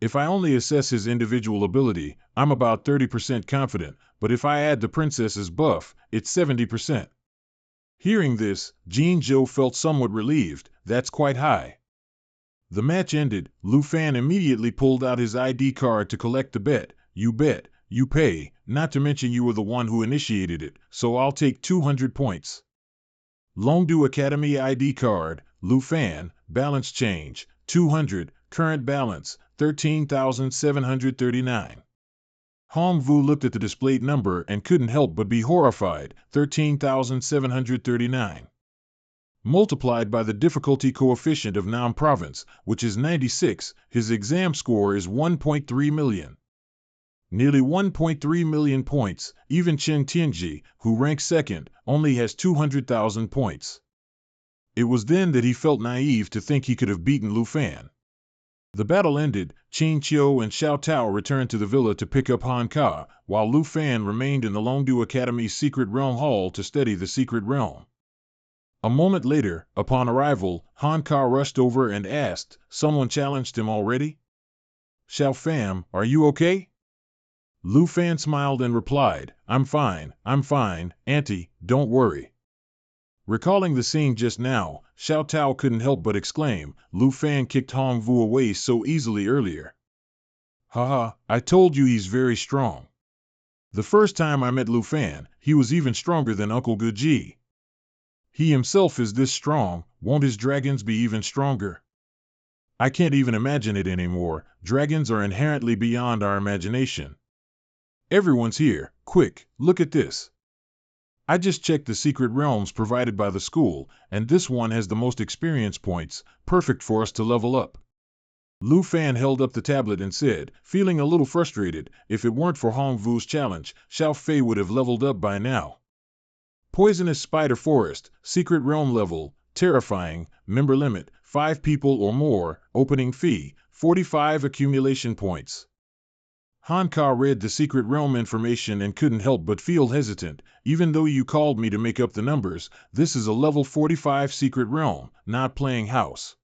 If I only assess his individual ability, I'm about 30% confident, but if I add the princess's buff, it's 70%. Hearing this, Jin Zhou felt somewhat relieved. That's quite high. The match ended. Lu Fan immediately pulled out his ID card to collect the bet. You bet, you pay, not to mention you were the one who initiated it, so I'll take 200 points. Longdu Academy ID card, Lu Fan, balance change, 200, current balance, 13,739. Hong Vu looked at the displayed number and couldn't help but be horrified. 13,739. Multiplied by the difficulty coefficient of Nam Province, which is 96, his exam score is 1.3 million. Nearly 1.3 million points. Even Chen Tianji, who ranks second, only has 200,000 points. It was then that he felt naive to think he could have beaten Lu Fan. The battle ended. Qin Qiu and Xiao Tao returned to the villa to pick up Han Ka, while Lu Fan remained in the Longdu Academy's Secret Realm Hall to study the Secret Realm. A moment later, upon arrival, Han Ka rushed over and asked, Someone challenged him already? Xiao Fam, are you okay? Lu Fan smiled and replied, I'm fine, auntie, don't worry. Recalling the scene just now, Xiao Tao couldn't help but exclaim, Lu Fan kicked Hong Vu away so easily earlier. Haha, I told you he's very strong. The first time I met Lu Fan, he was even stronger than Uncle Guji. He himself is this strong, won't his dragons be even stronger? I can't even imagine it anymore. Dragons are inherently beyond our imagination. Everyone's here. Quick, look at this. I just checked the secret realms provided by the school, and this one has the most experience points, perfect for us to level up. Lu Fan held up the tablet and said, feeling a little frustrated, if it weren't for Hong Vu's challenge, Xiao Fei would have leveled up by now. Poisonous Spider Forest, secret realm level, terrifying, member limit, 5 people or more, opening fee, 45 accumulation points. Han Ka read the secret realm information and couldn't help but feel hesitant. Even though you called me to make up the numbers, this is a level 45 secret realm, not playing house.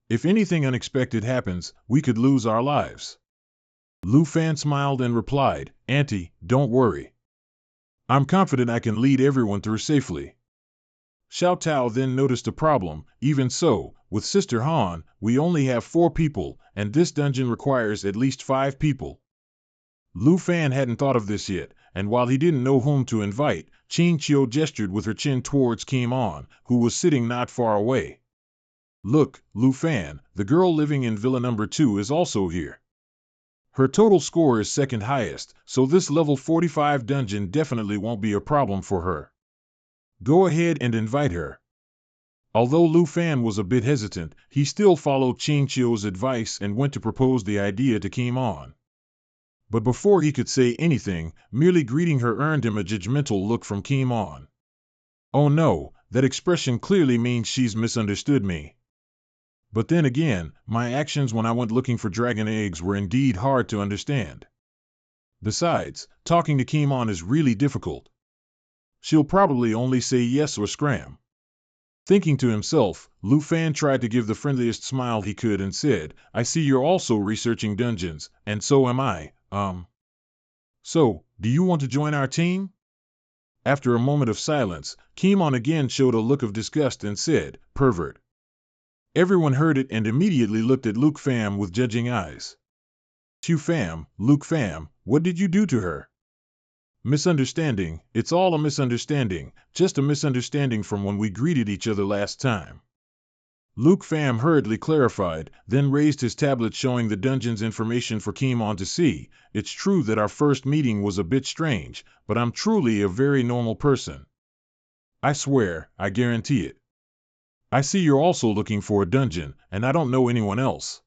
If anything unexpected happens, we could lose our lives. Lu Fan smiled and replied, Auntie, don't worry. I'm confident I can lead everyone through safely. Xiao Tao then noticed a problem. Even so, with Sister Han, we only have 4 people, and this dungeon requires at least 5 people. Lu Fan hadn't thought of this yet, and while he didn't know whom to invite, Qin Qiu gestured with her chin towards Kim On, who was sitting not far away. Look, Lu Fan, the girl living in Villa number 2 is also here. Her total score is second highest, so this level 45 dungeon definitely won't be a problem for her. Go ahead and invite her. Although Lu Fan was a bit hesitant, he still followed Ching Chio's advice and went to propose the idea to Kim On. But before he could say anything, merely greeting her earned him a judgmental look from Kim On. Oh no, that expression clearly means she's misunderstood me. But then again, my actions when I went looking for dragon eggs were indeed hard to understand. Besides, talking to Kim On is really difficult. She'll probably only say yes or scram. Thinking to himself, Lu Fan tried to give the friendliest smile he could and said, I see you're also researching dungeons, and so am I, So, do you want to join our team? After a moment of silence, Kim On again showed a look of disgust and said, pervert. Everyone heard it and immediately looked at Luke Pham with judging eyes. Luke Pham, what did you do to her? Misunderstanding, it's all a misunderstanding, just a misunderstanding from when we greeted each other last time. Luke Pham hurriedly clarified, then raised his tablet showing the dungeon's information for Kim On to see. It's true that our first meeting was a bit strange, but I'm truly a very normal person. I swear, I guarantee it. I see you're also looking for a dungeon, and I don't know anyone else.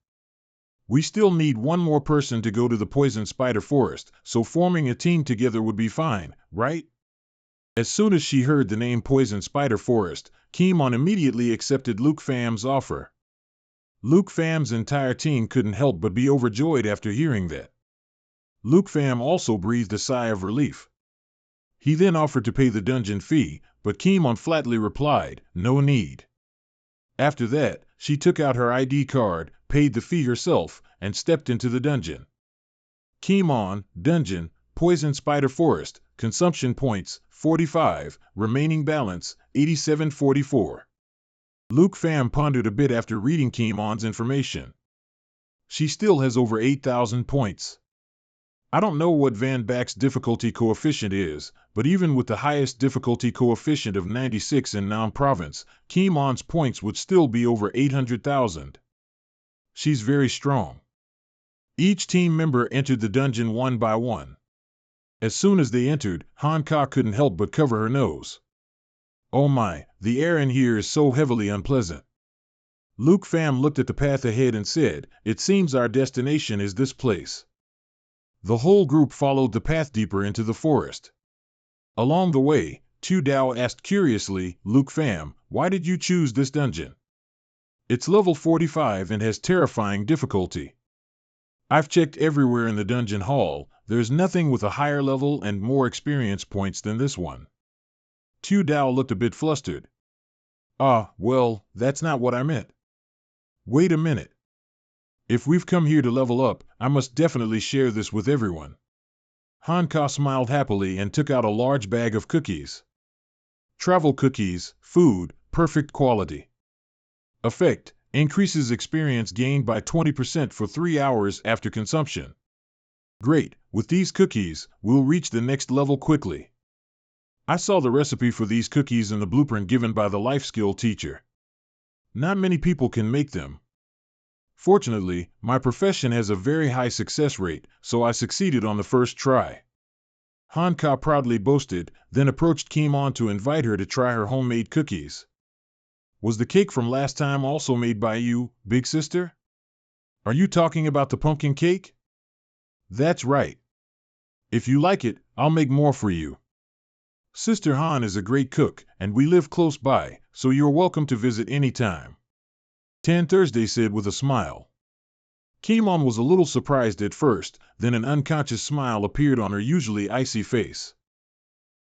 We still need one more person to go to the Poison Spider Forest, so forming a team together would be fine, right? As soon as she heard the name Poison Spider Forest, Kim On immediately accepted Luke Pham's offer. Luke Pham's entire team couldn't help but be overjoyed after hearing that. Luke Pham also breathed a sigh of relief. He then offered to pay the dungeon fee, but Kim On flatly replied, no need. After that, she took out her ID card, paid the fee herself, and stepped into the dungeon. Kim On, dungeon, Poison Spider Forest, consumption points, 45, remaining balance, 8744. Luke Pham pondered a bit after reading Kim On's information. She still has over 8,000 points. I don't know what Van Back's difficulty coefficient is, but even with the highest difficulty coefficient of 96 in Nam Province, Kim On's points would still be over 800,000. She's very strong. Each team member entered the dungeon one by one. As soon as they entered, Han Ka couldn't help but cover her nose. Oh my, the air in here is so heavily unpleasant. Luke Pham looked at the path ahead and said, it seems our destination is this place. The whole group followed the path deeper into the forest. Along the way, Tu Dao asked curiously, Luke Pham, why did you choose this dungeon? It's level 45 and has terrifying difficulty. I've checked everywhere in the dungeon hall, there's nothing with a higher level and more experience points than this one. Tu Dao looked a bit flustered. Well, that's not what I meant. Wait a minute. If we've come here to level up, I must definitely share this with everyone. Han Ka smiled happily and took out a large bag of cookies. Travel cookies, food, perfect quality. Effect, increases experience gained by 20% for 3 hours after consumption. Great, with these cookies, we'll reach the next level quickly. I saw the recipe for these cookies in the blueprint given by the life skill teacher. Not many people can make them. Fortunately, my profession has a very high success rate, so I succeeded on the first try. Han Ka proudly boasted, then approached Kim On to invite her to try her homemade cookies. Was the cake from last time also made by you, big sister? Are you talking about the pumpkin cake? That's right. If you like it, I'll make more for you. Sister Han is a great cook, and we live close by, so you're welcome to visit any time. Tan Thursday said with a smile. Kim On was a little surprised at first, then an unconscious smile appeared on her usually icy face.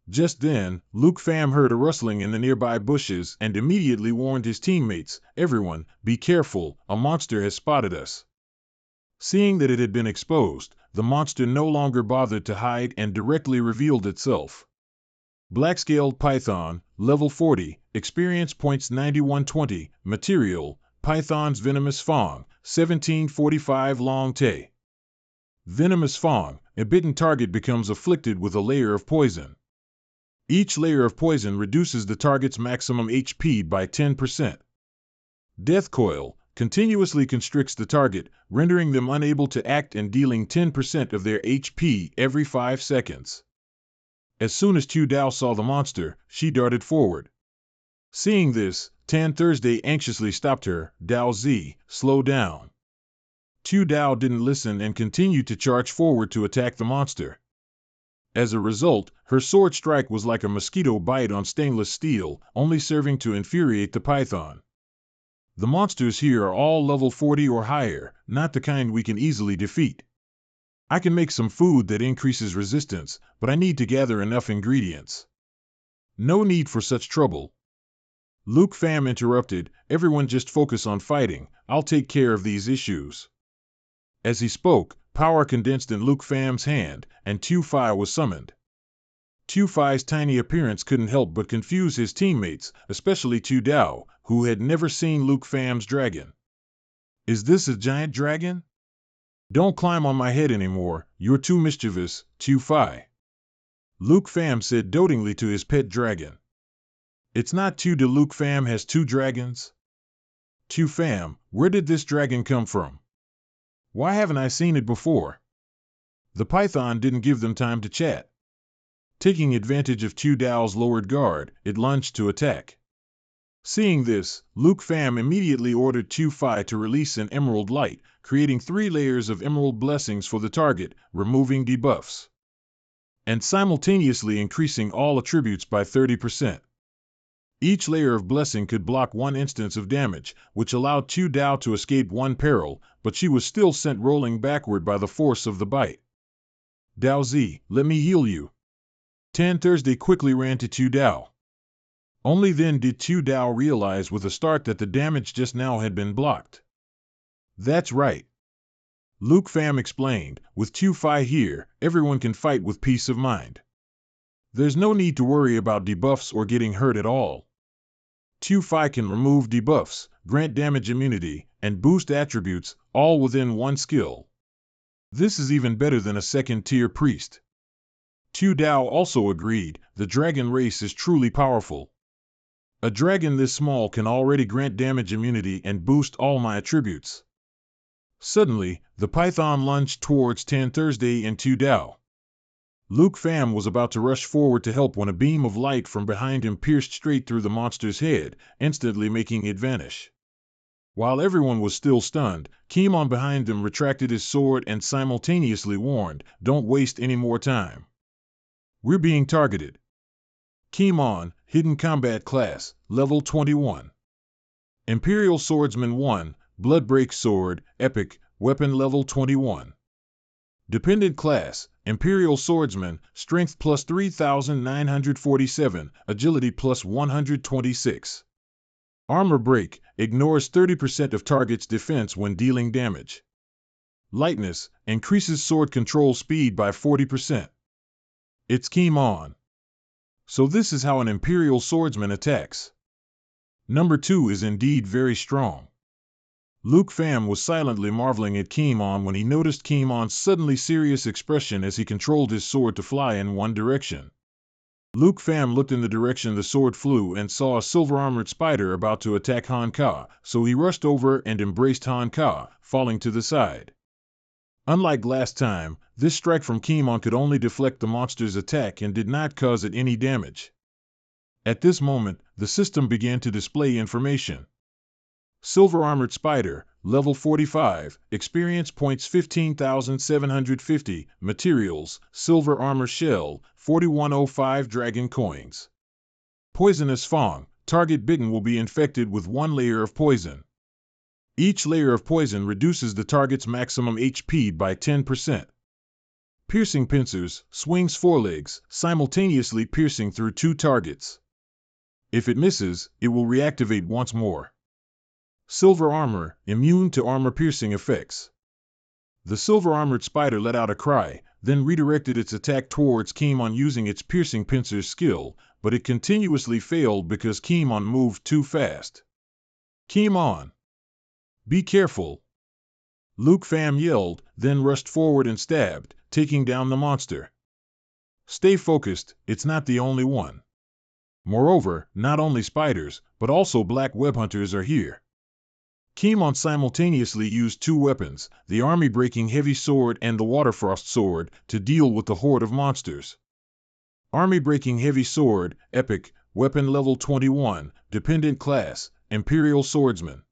Just then, Luke Pham heard a rustling in the nearby bushes and immediately warned his teammates, everyone, be careful, a monster has spotted us. Seeing that it had been exposed, the monster no longer bothered to hide and directly revealed itself. Black-scaled python, level 40, experience points 9120, material, python's venomous fang, 1745 long tay. Venomous fang, a bitten target becomes afflicted with a layer of poison. Each layer of poison reduces the target's maximum HP by 10%. Death coil, continuously constricts the target, rendering them unable to act and dealing 10% of their HP every 5 seconds. As soon as Tu Dao saw the monster, she darted forward. Seeing this, Tan Thursday anxiously stopped her. Dao Z, slow down. Tu Dao didn't listen and continued to charge forward to attack the monster. As a result, her sword strike was like a mosquito bite on stainless steel, only serving to infuriate the python. The monsters here are all level 40 or higher, not the kind we can easily defeat. I can make some food that increases resistance, but I need to gather enough ingredients. No need for such trouble. Luke Pham interrupted, everyone just focus on fighting, I'll take care of these issues. As he spoke, power condensed in Luke Pham's hand, and Tu Fai was summoned. Tu Fai's tiny appearance couldn't help but confuse his teammates, especially Tu Dao, who had never seen Luke Pham's dragon. Is this a giant dragon? Don't climb on my head anymore, you're too mischievous, Tu Fai. Luke Pham said dotingly to his pet dragon. It's not true that Luke Pham has 2 dragons? Tu Pham, where did this dragon come from? Why haven't I seen it before? The python didn't give them time to chat. Taking advantage of Tu Dao's lowered guard, it lunged to attack. Seeing this, Luke Pham immediately ordered Tu Fai to release an emerald light, creating 3 layers of emerald blessings for the target, removing debuffs, and simultaneously increasing all attributes by 30%. Each layer of blessing could block 1 instance of damage, which allowed Tu Dao to escape 1 peril, but she was still sent rolling backward by the force of the bite. Dao Z, let me heal you. Tan Thursday quickly ran to Tu Dao. Only then did Tu Dao realize with a start that the damage just now had been blocked. That's right. Luke Pham explained, with Tu Fai here, everyone can fight with peace of mind. There's no need to worry about debuffs or getting hurt at all. Tu Fai can remove debuffs, grant damage immunity, and boost attributes, all within 1 skill. This is even better than a second-tier priest. Tu Dao also agreed, the dragon race is truly powerful. A dragon this small can already grant damage immunity and boost all my attributes. Suddenly, the python lunged towards Tan Thursday and Tu Dao. Luke Pham was about to rush forward to help when a beam of light from behind him pierced straight through the monster's head, instantly making it vanish. While everyone was still stunned, Kimon behind them retracted his sword and simultaneously warned, don't waste any more time. We're being targeted. Kimon, Hidden Combat Class, Level 21. Imperial Swordsman 1, Bloodbreak Sword, Epic, Weapon Level 21. Dependent Class, Imperial Swordsman, Strength plus 3,947, Agility plus 126. Armor Break, ignores 30% of target's defense when dealing damage. Lightness, increases sword control speed by 40%. It's Kimon. So this is how an Imperial Swordsman attacks. Number 2 is indeed very strong. Luke Pham was silently marveling at Kimon when he noticed Kimon's suddenly serious expression as he controlled his sword to fly in one direction. Luke Pham looked in the direction the sword flew and saw a silver-armored spider about to attack Han Ka, so he rushed over and embraced Han Ka, falling to the side. Unlike last time, this strike from Kimon could only deflect the monster's attack and did not cause it any damage. At this moment, the system began to display information. Silver Armored Spider, Level 45, Experience Points 15,750, Materials, Silver Armor Shell, 4105 Dragon Coins. Poisonous Fang, target bitten will be infected with 1 layer of poison. Each layer of poison reduces the target's maximum HP by 10%. Piercing Pincers, swings forelegs, simultaneously piercing through 2 targets. If it misses, it will reactivate once more. Silver Armor, immune to armor-piercing effects. The silver-armored spider let out a cry, then redirected its attack towards Kimon using its piercing pincers skill, but it continuously failed because Kimon moved too fast. Kimon! Be careful! Luke Pham yelled, then rushed forward and stabbed, taking down the monster. Stay focused, it's not the only one. Moreover, not only spiders, but also black web hunters are here. Kimon simultaneously used 2 weapons, the army-breaking heavy sword and the waterfrost sword, to deal with the horde of monsters. Army-breaking heavy sword, Epic, Weapon Level 21, Dependent Class, Imperial Swordsman.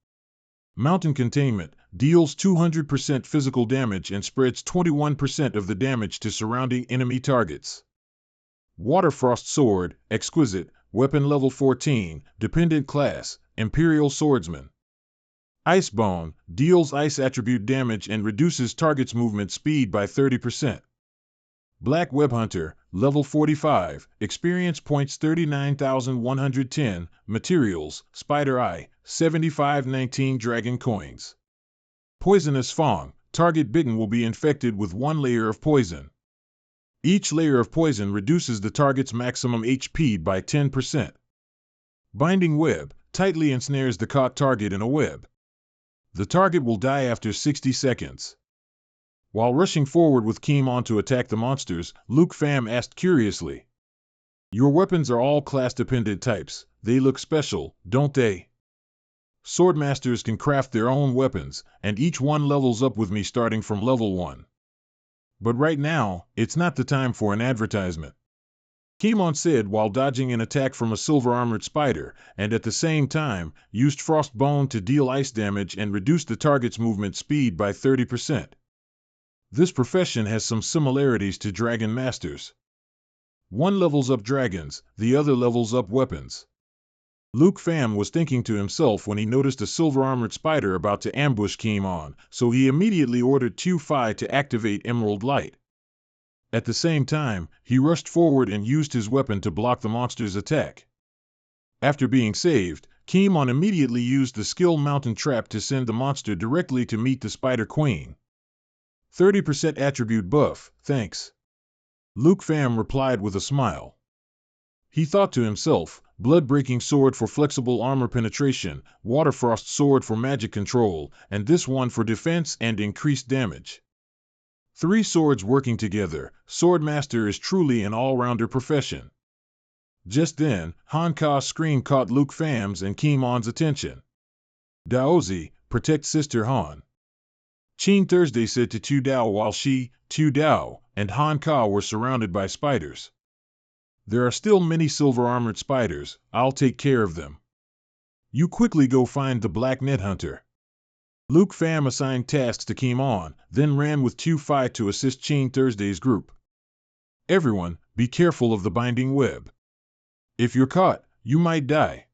Mountain Containment, deals 200% physical damage and spreads 21% of the damage to surrounding enemy targets. Waterfrost Sword, Exquisite, weapon level 14, dependent class, Imperial Swordsman. Icebone, deals ice attribute damage and reduces target's movement speed by 30%. Black Web Hunter, level 45, experience points 39,110, materials, Spider Eye, 7519 Dragon Coins. Poisonous Fang, target bitten will be infected with one layer of poison. Each layer of poison reduces the target's maximum HP by 10%. Binding Web, tightly ensnares the caught target in a web. The target will die after 60 seconds. While rushing forward with Kimon to attack the monsters, Luke Pham asked curiously, "Your weapons are all class-dependent types. They look special, don't they? Swordmasters can craft their own weapons, and each one levels up with me starting from level 1. But right now, it's not the time for an advertisement," Kimon said while dodging an attack from a silver-armored spider, and at the same time, used Frostbone to deal ice damage and reduce the target's movement speed by 30%. This profession has some similarities to Dragon Masters. One levels up dragons, the other levels up weapons. Luke Pham was thinking to himself when he noticed a silver-armored spider about to ambush Kimon, so he immediately ordered Tu Fi to activate Emerald Light. At the same time, he rushed forward and used his weapon to block the monster's attack. After being saved, Kimon immediately used the skill Mountain Trap to send the monster directly to meet the Spider Queen. 30% attribute buff, thanks. Luke Pham replied with a smile. He thought to himself, Blood-breaking sword for flexible armor penetration, Waterfrost sword for magic control, and this one for defense and increased damage. 3 swords working together, Swordmaster is truly an all-rounder profession. Just then, Han Ka's scream caught Luke Pham's and Kimon's attention. "Daozi, protect Sister Han." Qin Thursday said to Tu Dao while she, Tu Dao, and Han Ka were surrounded by spiders. "There are still many silver-armored spiders, I'll take care of them. You quickly go find the Black Net Hunter." Luke Pham assigned tasks to Kimon, then ran with Tu Fi to assist Qin Thursday's group. "Everyone, be careful of the binding web. If you're caught, you might die."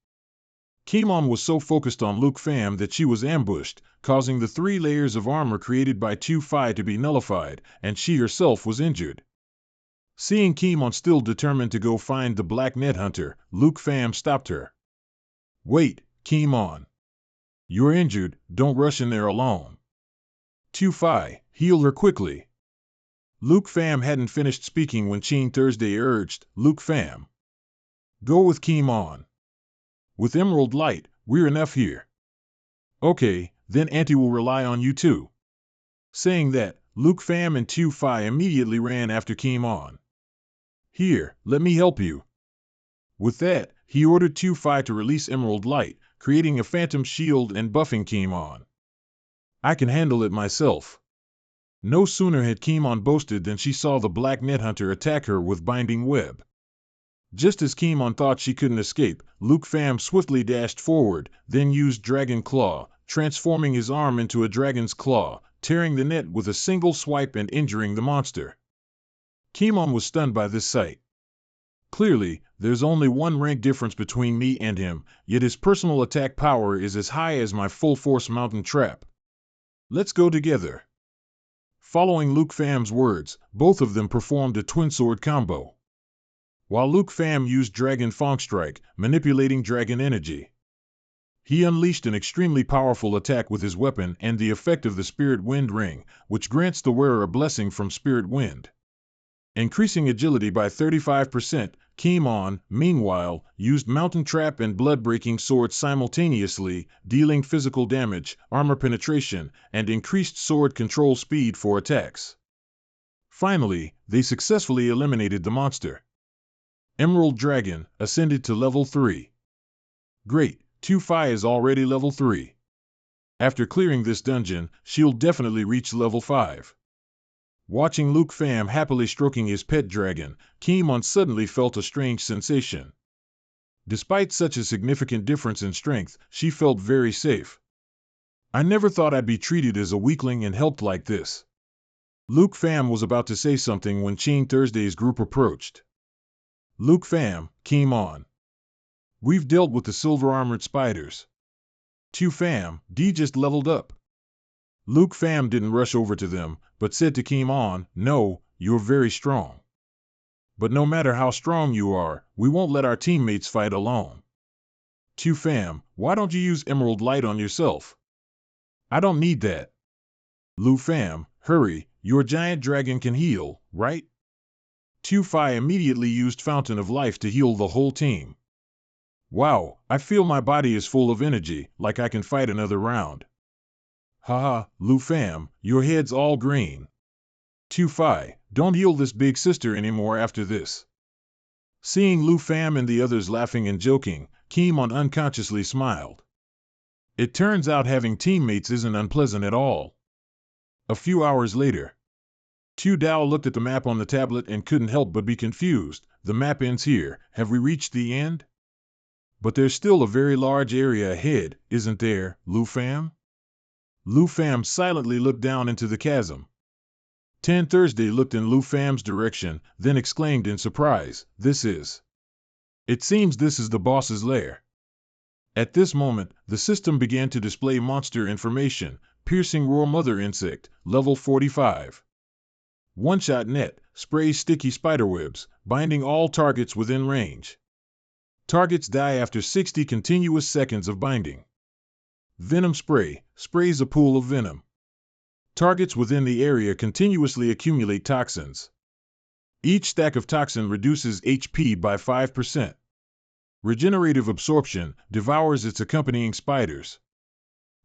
Kimon was so focused on Luke Pham that she was ambushed, causing the 3 layers of armor created by Tu Fi to be nullified, and she herself was injured. Seeing Kimon still determined to go find the Black Net Hunter, Luke Pham stopped her. "Wait, Kimon. You're injured, don't rush in there alone. Tu Fi, heal her quickly." Luke Pham hadn't finished speaking when Qin Thursday urged, "Luke Pham, go with Kimon. With Emerald Light, we're enough here." "Okay, then Auntie will rely on you too." Saying that, Luke Pham and Tu Fi immediately ran after Kimon. "Here, let me help you." With that, he ordered Tu Fi to release Emerald Light, creating a phantom shield and buffing Kimon. "I can handle it myself." No sooner had Kimon boasted than she saw the Black Net Hunter attack her with Binding Web. Just as Kimon thought she couldn't escape, Luke Pham swiftly dashed forward, then used Dragon Claw, transforming his arm into a dragon's claw, tearing the net with a single swipe and injuring the monster. Kimon was stunned by this sight. Clearly, there's only 1 rank difference between me and him, yet his personal attack power is as high as my full-force Mountain Trap. Let's go together. Following Luke Pham's words, both of them performed a twin sword combo. While Luke Pham used Dragon Fang Strike, manipulating dragon energy. He unleashed an extremely powerful attack with his weapon and the effect of the Spirit Wind Ring, which grants the wearer a blessing from Spirit Wind. Increasing agility by 35%, Kimon, meanwhile, used Mountain Trap and Blood-breaking sword simultaneously, dealing physical damage, armor penetration, and increased sword control speed for attacks. Finally, they successfully eliminated the monster. Emerald Dragon, ascended to level 3. Great, Tu Fi is already level 3. After clearing this dungeon, she'll definitely reach level 5. Watching Luke Pham happily stroking his pet dragon, Kimon suddenly felt a strange sensation. Despite such a significant difference in strength, she felt very safe. I never thought I'd be treated as a weakling and helped like this. Luke Pham was about to say something when Ching Thursday's group approached. Luke Pham, came on. We've dealt with the silver-armored spiders. Tu Pham, D just leveled up. Luke Pham didn't rush over to them, but said to Kim On, no, you're very strong. But no matter how strong you are, we won't let our teammates fight alone. Tu Pham, why don't you use Emerald Light on yourself? I don't need that. Lu Pham, hurry, your giant dragon can heal, right? Tu Phi immediately used Fountain of Life to heal the whole team. Wow, I feel my body is full of energy, like I can fight another round. Haha, Lu Pham, your head's all green. Tu Phi, don't heal this big sister anymore after this. Seeing Lu Pham and the others laughing and joking, Kim On unconsciously smiled. It turns out having teammates isn't unpleasant at all. A few hours later, Tu Dao looked at the map on the tablet and couldn't help but be confused. The map ends here. Have we reached the end? But there's still a very large area ahead, isn't there, Lu Pham? Lu Pham silently looked down into the chasm. Tan Thursday looked in Lu Pham's direction, then exclaimed in surprise, It seems this is the boss's lair. At this moment, the system began to display monster information. Piercing Roar Mother Insect, level 45. One-shot net, sprays sticky spiderwebs, binding all targets within range. Targets die after 60 continuous seconds of binding. Venom spray, sprays a pool of venom. Targets within the area continuously accumulate toxins. Each stack of toxin reduces HP by 5%. Regenerative absorption, devours its accompanying spiders.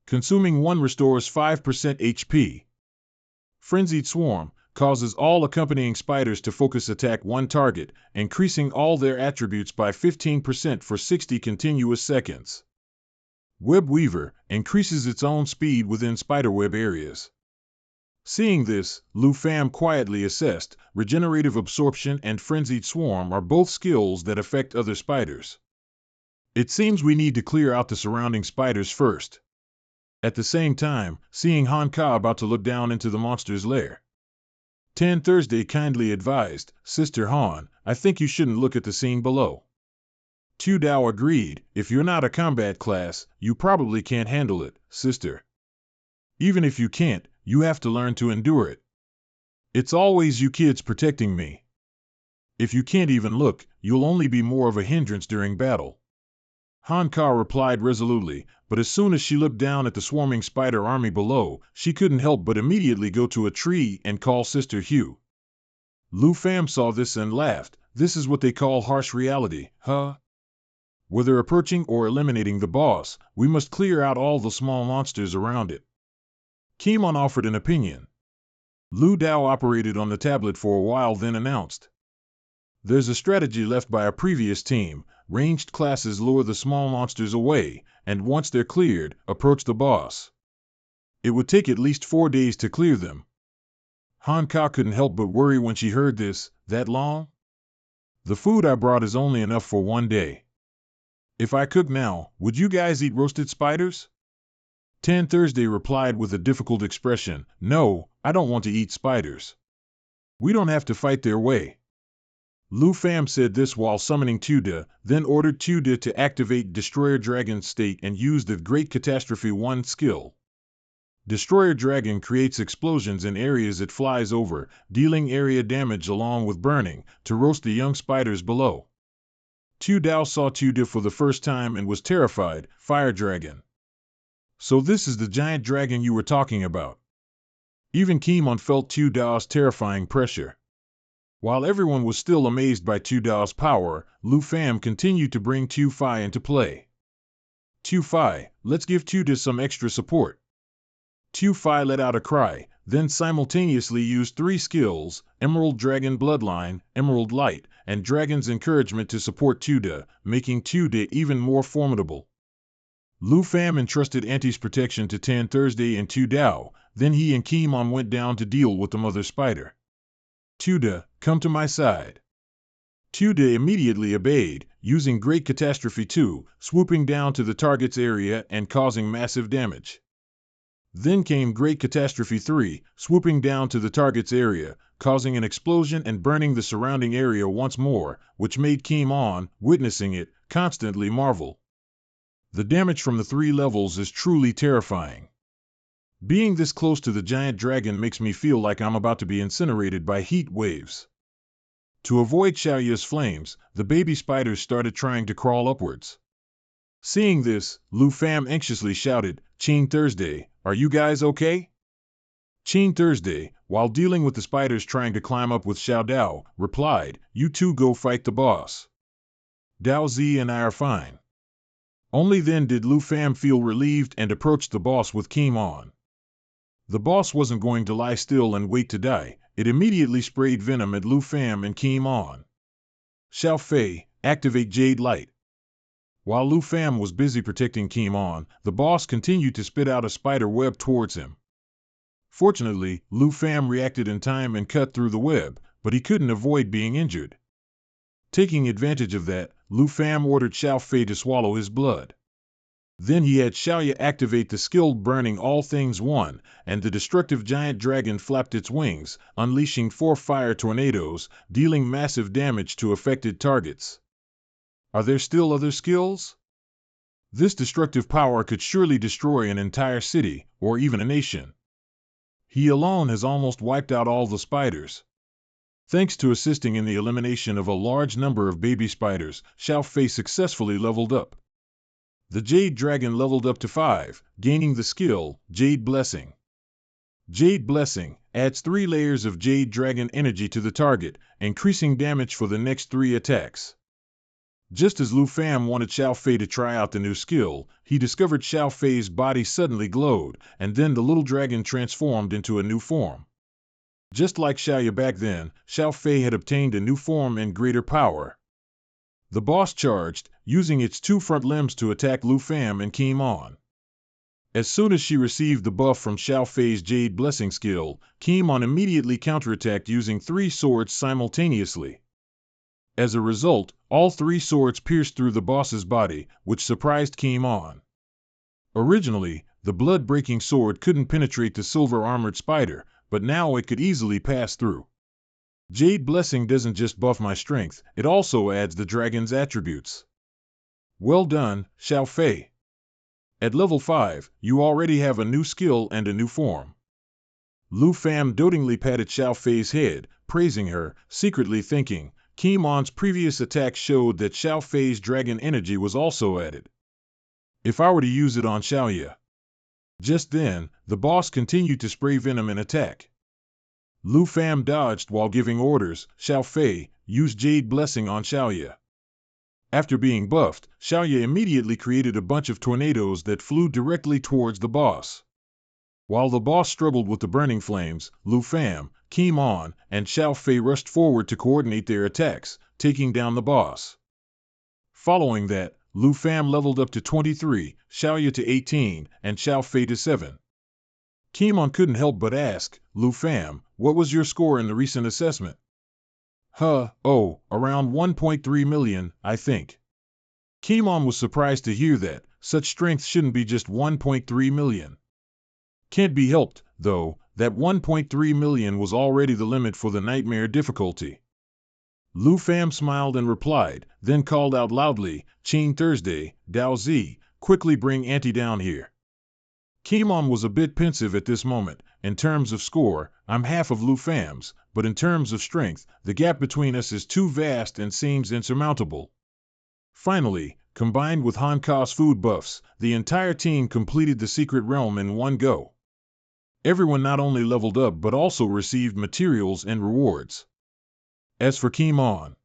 Consuming one restores 5% HP. Frenzied Swarm, causes all accompanying spiders to focus attack one target, increasing all their attributes by 15% for 60 continuous seconds. Web Weaver, increases its own speed within spiderweb areas. Seeing this, Lu Pham quietly assessed, Regenerative Absorption and Frenzied Swarm are both skills that affect other spiders. It seems we need to clear out the surrounding spiders first. At the same time, seeing Han Ka about to look down into the monster's lair, Tan Thursday kindly advised, Sister Han, I think you shouldn't look at the scene below. Tu Dao agreed, if you're not a combat class, you probably can't handle it, sister. Even if you can't, you have to learn to endure it. It's always you kids protecting me. If you can't even look, you'll only be more of a hindrance during battle. Han Ka replied resolutely, but as soon as she looked down at the swarming spider army below, she couldn't help but immediately go to a tree and call Sister Hugh. Lu Pham saw this and laughed. This is what they call harsh reality, huh? Whether approaching or eliminating the boss, we must clear out all the small monsters around it. Kim On offered an opinion. Lu Dao operated on the tablet for a while, then announced, there's a strategy left by a previous team. Ranged classes lure the small monsters away, and once they're cleared, approach the boss. It would take at least 4 days to clear them. Han Ka couldn't help but worry when she heard this. That long? The food I brought is only enough for 1 day. If I cook now, would you guys eat roasted spiders? Tan Thursday replied with a difficult expression, no, I don't want to eat spiders. We don't have to fight their way. Lu Pham said this while summoning Tu Da, then ordered Tu Da to activate Destroyer Dragon's state and use the Great Catastrophe 1 skill. Destroyer Dragon creates explosions in areas it flies over, dealing area damage along with burning, to roast the young spiders below. Tu Dao saw Tu Da for the first time and was terrified. Fire Dragon. So this is the giant dragon you were talking about. Even Kim On felt Tu Dao's terrifying pressure. While everyone was still amazed by Tu Dao's power, Lu Pham continued to bring Tu Phi into play. Tu Phi, let's give Tu Da some extra support. Tu Phi let out a cry, then simultaneously used 3 skills, Emerald Dragon Bloodline, Emerald Light, and Dragon's Encouragement to support Tu Da, making Tu Da even more formidable. Lu Pham entrusted Auntie's protection to Tan Thursday and Tu Dao, then he and Kim On went down to deal with the mother spider. Tu Da, come to my side. Tude immediately obeyed, using Great Catastrophe 2, swooping down to the target's area and causing massive damage. Then came Great Catastrophe 3, swooping down to the target's area, causing an explosion and burning the surrounding area once more, which made Kim On, witnessing it, constantly marvel. The damage from the 3 levels is truly terrifying. Being this close to the giant dragon makes me feel like I'm about to be incinerated by heat waves. To avoid Xiaoya's flames, the baby spiders started trying to crawl upwards. Seeing this, Lu Fam anxiously shouted, "Qing Thursday, are you guys okay?" Qing Thursday, while dealing with the spiders trying to climb up with Xiao Dao, replied, "You two go fight the boss. Dao Zi and I are fine." Only then did Lu Fam feel relieved and approached the boss with Kim On. The boss wasn't going to lie still and wait to die. It immediately sprayed venom at Lu Fam and Kim On. "Xiao Fei, activate Jade Light." While Lu Fam was busy protecting Kim On, the boss continued to spit out a spider web towards him. Fortunately, Lu Fam reacted in time and cut through the web, but he couldn't avoid being injured. Taking advantage of that, Lu Fam ordered Xiao Fei to swallow his blood. Then he had Xiaoya activate the skilled Burning All Things 1, and the destructive giant dragon flapped its wings, unleashing 4 fire tornadoes, dealing massive damage to affected targets. Are there still other skills? This destructive power could surely destroy an entire city, or even a nation. He alone has almost wiped out all the spiders. Thanks to assisting in the elimination of a large number of baby spiders, Xiao Fei successfully leveled up. The Jade Dragon leveled up to 5, gaining the skill, Jade Blessing. Jade Blessing adds 3 layers of Jade Dragon energy to the target, increasing damage for the next 3 attacks. Just as Lu Fam wanted Xiao Fei to try out the new skill, he discovered Xiao Fei's body suddenly glowed, and then the little dragon transformed into a new form. Just like Xiaoya back then, Xiao Fei had obtained a new form and greater power. The boss charged, using its 2 front limbs to attack Lu Fam and Kim On. As soon as she received the buff from Xiao Fei's Jade Blessing skill, Kim On immediately counterattacked using 3 swords simultaneously. As a result, all 3 swords pierced through the boss's body, which surprised Kim On. Originally, the blood-breaking sword couldn't penetrate the silver-armored spider, but now it could easily pass through. Jade Blessing doesn't just buff my strength, it also adds the dragon's attributes. Well done, Xiao Fei. At level 5, you already have a new skill and a new form. Lu Fam dotingly patted Xiao Fei's head, praising her, secretly thinking, Kim On's previous attack showed that Xiao Fei's dragon energy was also added. If I were to use it on Xiaoya. Just then, the boss continued to spray venom and attack. Lu Fam dodged while giving orders, Xiao Fei, use Jade Blessing on Xiaoya. After being buffed, Xiaoya immediately created a bunch of tornadoes that flew directly towards the boss. While the boss struggled with the burning flames, Lu Fam, Kim On, and Xiao Fei rushed forward to coordinate their attacks, taking down the boss. Following that, Lu Fam leveled up to 23, Xiaoya to 18, and Xiao Fei to 7. Kim On couldn't help but ask, Lu Fam, what was your score in the recent assessment? Around 1.3 million, I think. Kim On was surprised to hear that. Such strength shouldn't be just 1.3 million. Can't be helped, though, that 1.3 million was already the limit for the nightmare difficulty. Lu Fam smiled and replied, then called out loudly, Qing Thursday, Dao Zi, quickly bring Auntie down here. Kim On was a bit pensive at this moment. In terms of score, I'm half of Lu Fam's, but in terms of strength, the gap between us is too vast and seems insurmountable. Finally, combined with Hanka's food buffs, the entire team completed the secret realm in one go. Everyone not only leveled up but also received materials and rewards. As for Kim On,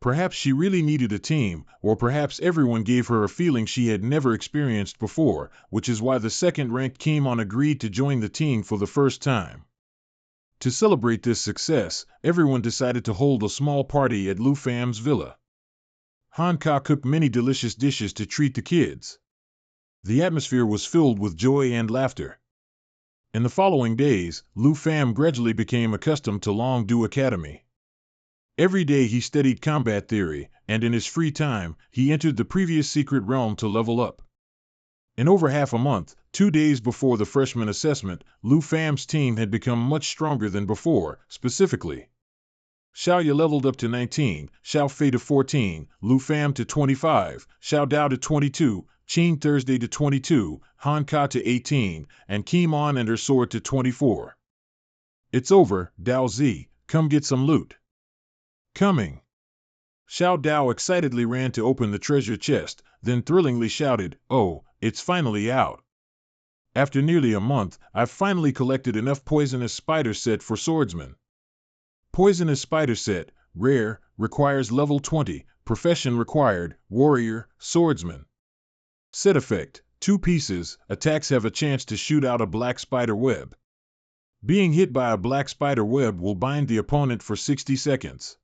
perhaps she really needed a team, or perhaps everyone gave her a feeling she had never experienced before, which is why the second-ranked Kim On agreed to join the team for the first time. To celebrate this success, everyone decided to hold a small party at Lu Fam's villa. Hanka cooked many delicious dishes to treat the kids. The atmosphere was filled with joy and laughter. In the following days, Lu Fam gradually became accustomed to Longdu Academy. Every day he studied combat theory, and in his free time, he entered the previous secret realm to level up. In over half a month, 2 days before the freshman assessment, Lu Fam's team had become much stronger than before. Specifically, Xiaoya leveled up to 19, Xiao Fei to 14, Lu Fam to 25, Xiao Dao to 22, Qin Thursday to 22, Han Ka to 18, and Kim On and her sword to 24. It's over, Dao Zi, come get some loot. Coming. Xiao Dao excitedly ran to open the treasure chest, then thrillingly shouted, "Oh, it's finally out. After nearly a month, I've finally collected enough Poisonous Spider Set for swordsmen. Poisonous Spider Set, rare, requires level 20, profession required, warrior, swordsman. Set effect, 2 pieces, attacks have a chance to shoot out a black spider web. Being hit by a black spider web will bind the opponent for 60 seconds.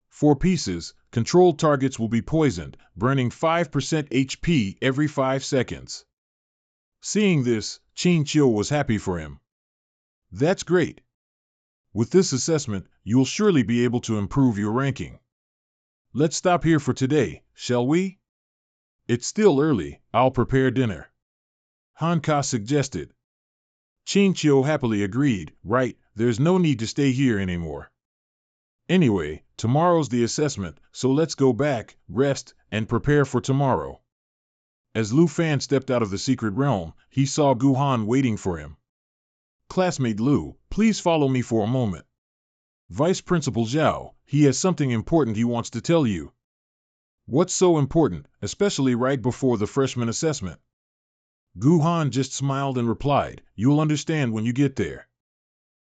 4 pieces, controlled targets will be poisoned, burning 5% HP every 5 seconds. Seeing this, Qin Chiu was happy for him. That's great. With this assessment, you'll surely be able to improve your ranking. Let's stop here for today, shall we? It's still early, I'll prepare dinner. Han Ka suggested. Qin Chiu happily agreed, right, there's no need to stay here anymore. Anyway, tomorrow's the assessment, so let's go back, rest, and prepare for tomorrow. As Lu Fan stepped out of the secret realm, he saw Gu Han waiting for him. Classmate Lu, please follow me for a moment. Vice Principal Zhao, he has something important he wants to tell you. What's so important, especially right before the freshman assessment? Gu Han just smiled and replied, you'll understand when you get there.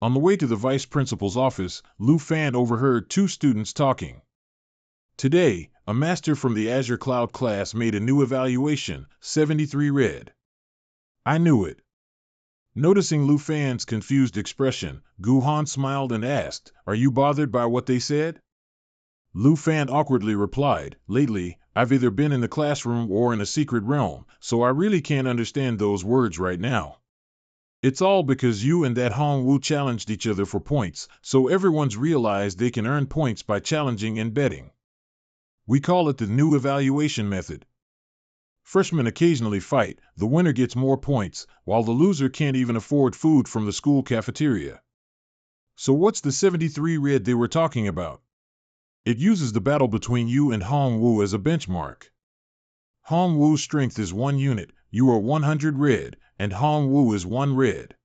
On the way to the vice principal's office, Lu Fan overheard 2 students talking. Today, a master from the Azure Cloud class made a new evaluation, 73 red. I knew it. Noticing Lu Fan's confused expression, Gu Han smiled and asked, are you bothered by what they said? Lu Fan awkwardly replied, lately, I've either been in the classroom or in a secret realm, so I really can't understand those words right now. It's all because you and that Hong Wu challenged each other for points, so everyone's realized they can earn points by challenging and betting. We call it the new evaluation method. Freshmen occasionally fight, the winner gets more points, while the loser can't even afford food from the school cafeteria. So what's the 73 red they were talking about? It uses the battle between you and Hong Wu as a benchmark. Hong Wu's strength is 1 unit, you are 100 red, and Hong Wu is 1 red.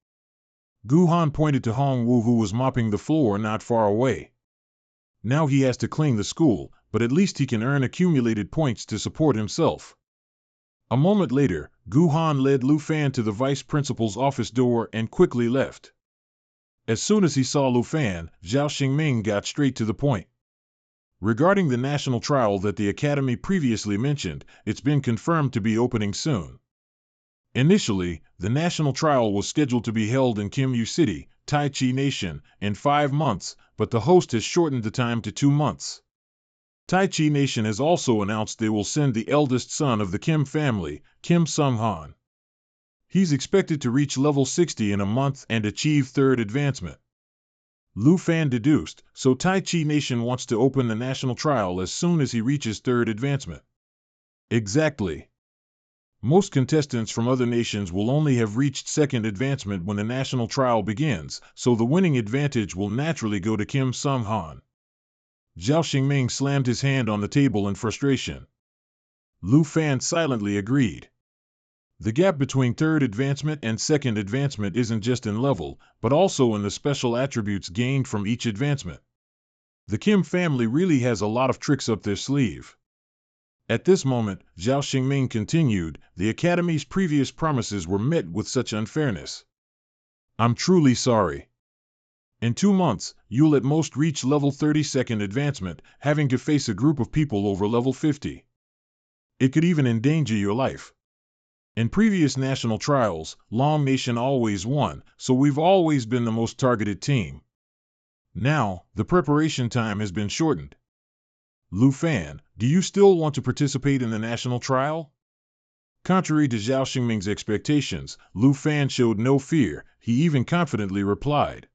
Gu Han pointed to Hong Wu who was mopping the floor not far away. Now he has to clean the school, but at least he can earn accumulated points to support himself. A moment later, Gu Han led Lu Fan to the vice principal's office door and quickly left. As soon as he saw Lu Fan, Zhao Xingming got straight to the point. Regarding the national trial that the Academy previously mentioned, it's been confirmed to be opening soon. Initially, the national trial was scheduled to be held in Kimyu City, Taichi Nation, in 5 months, but the host has shortened the time to 2 months. Taichi Nation has also announced they will send the eldest son of the Kim family, Kim Sung-han. He's expected to reach level 60 in a month and achieve 3rd advancement. Lu Fan deduced, so Taichi Nation wants to open the national trial as soon as he reaches 3rd advancement. Exactly. Most contestants from other nations will only have reached 2nd advancement when the national trial begins, so the winning advantage will naturally go to Kim Sung-han. Zhao Xingming slammed his hand on the table in frustration. Lu Fan silently agreed. The gap between 3rd advancement and 2nd advancement isn't just in level, but also in the special attributes gained from each advancement. The Kim family really has a lot of tricks up their sleeve. At this moment, Zhao Xingming continued, the Academy's previous promises were met with such unfairness. I'm truly sorry. In 2 months, you'll at most reach level 32nd advancement, having to face a group of people over level 50. It could even endanger your life. In previous national trials, Long Nation always won, so we've always been the most targeted team. Now, the preparation time has been shortened. Lu Fan, do you still want to participate in the national trial? Contrary to Zhao Xingming's expectations, Lu Fan showed no fear, he even confidently replied.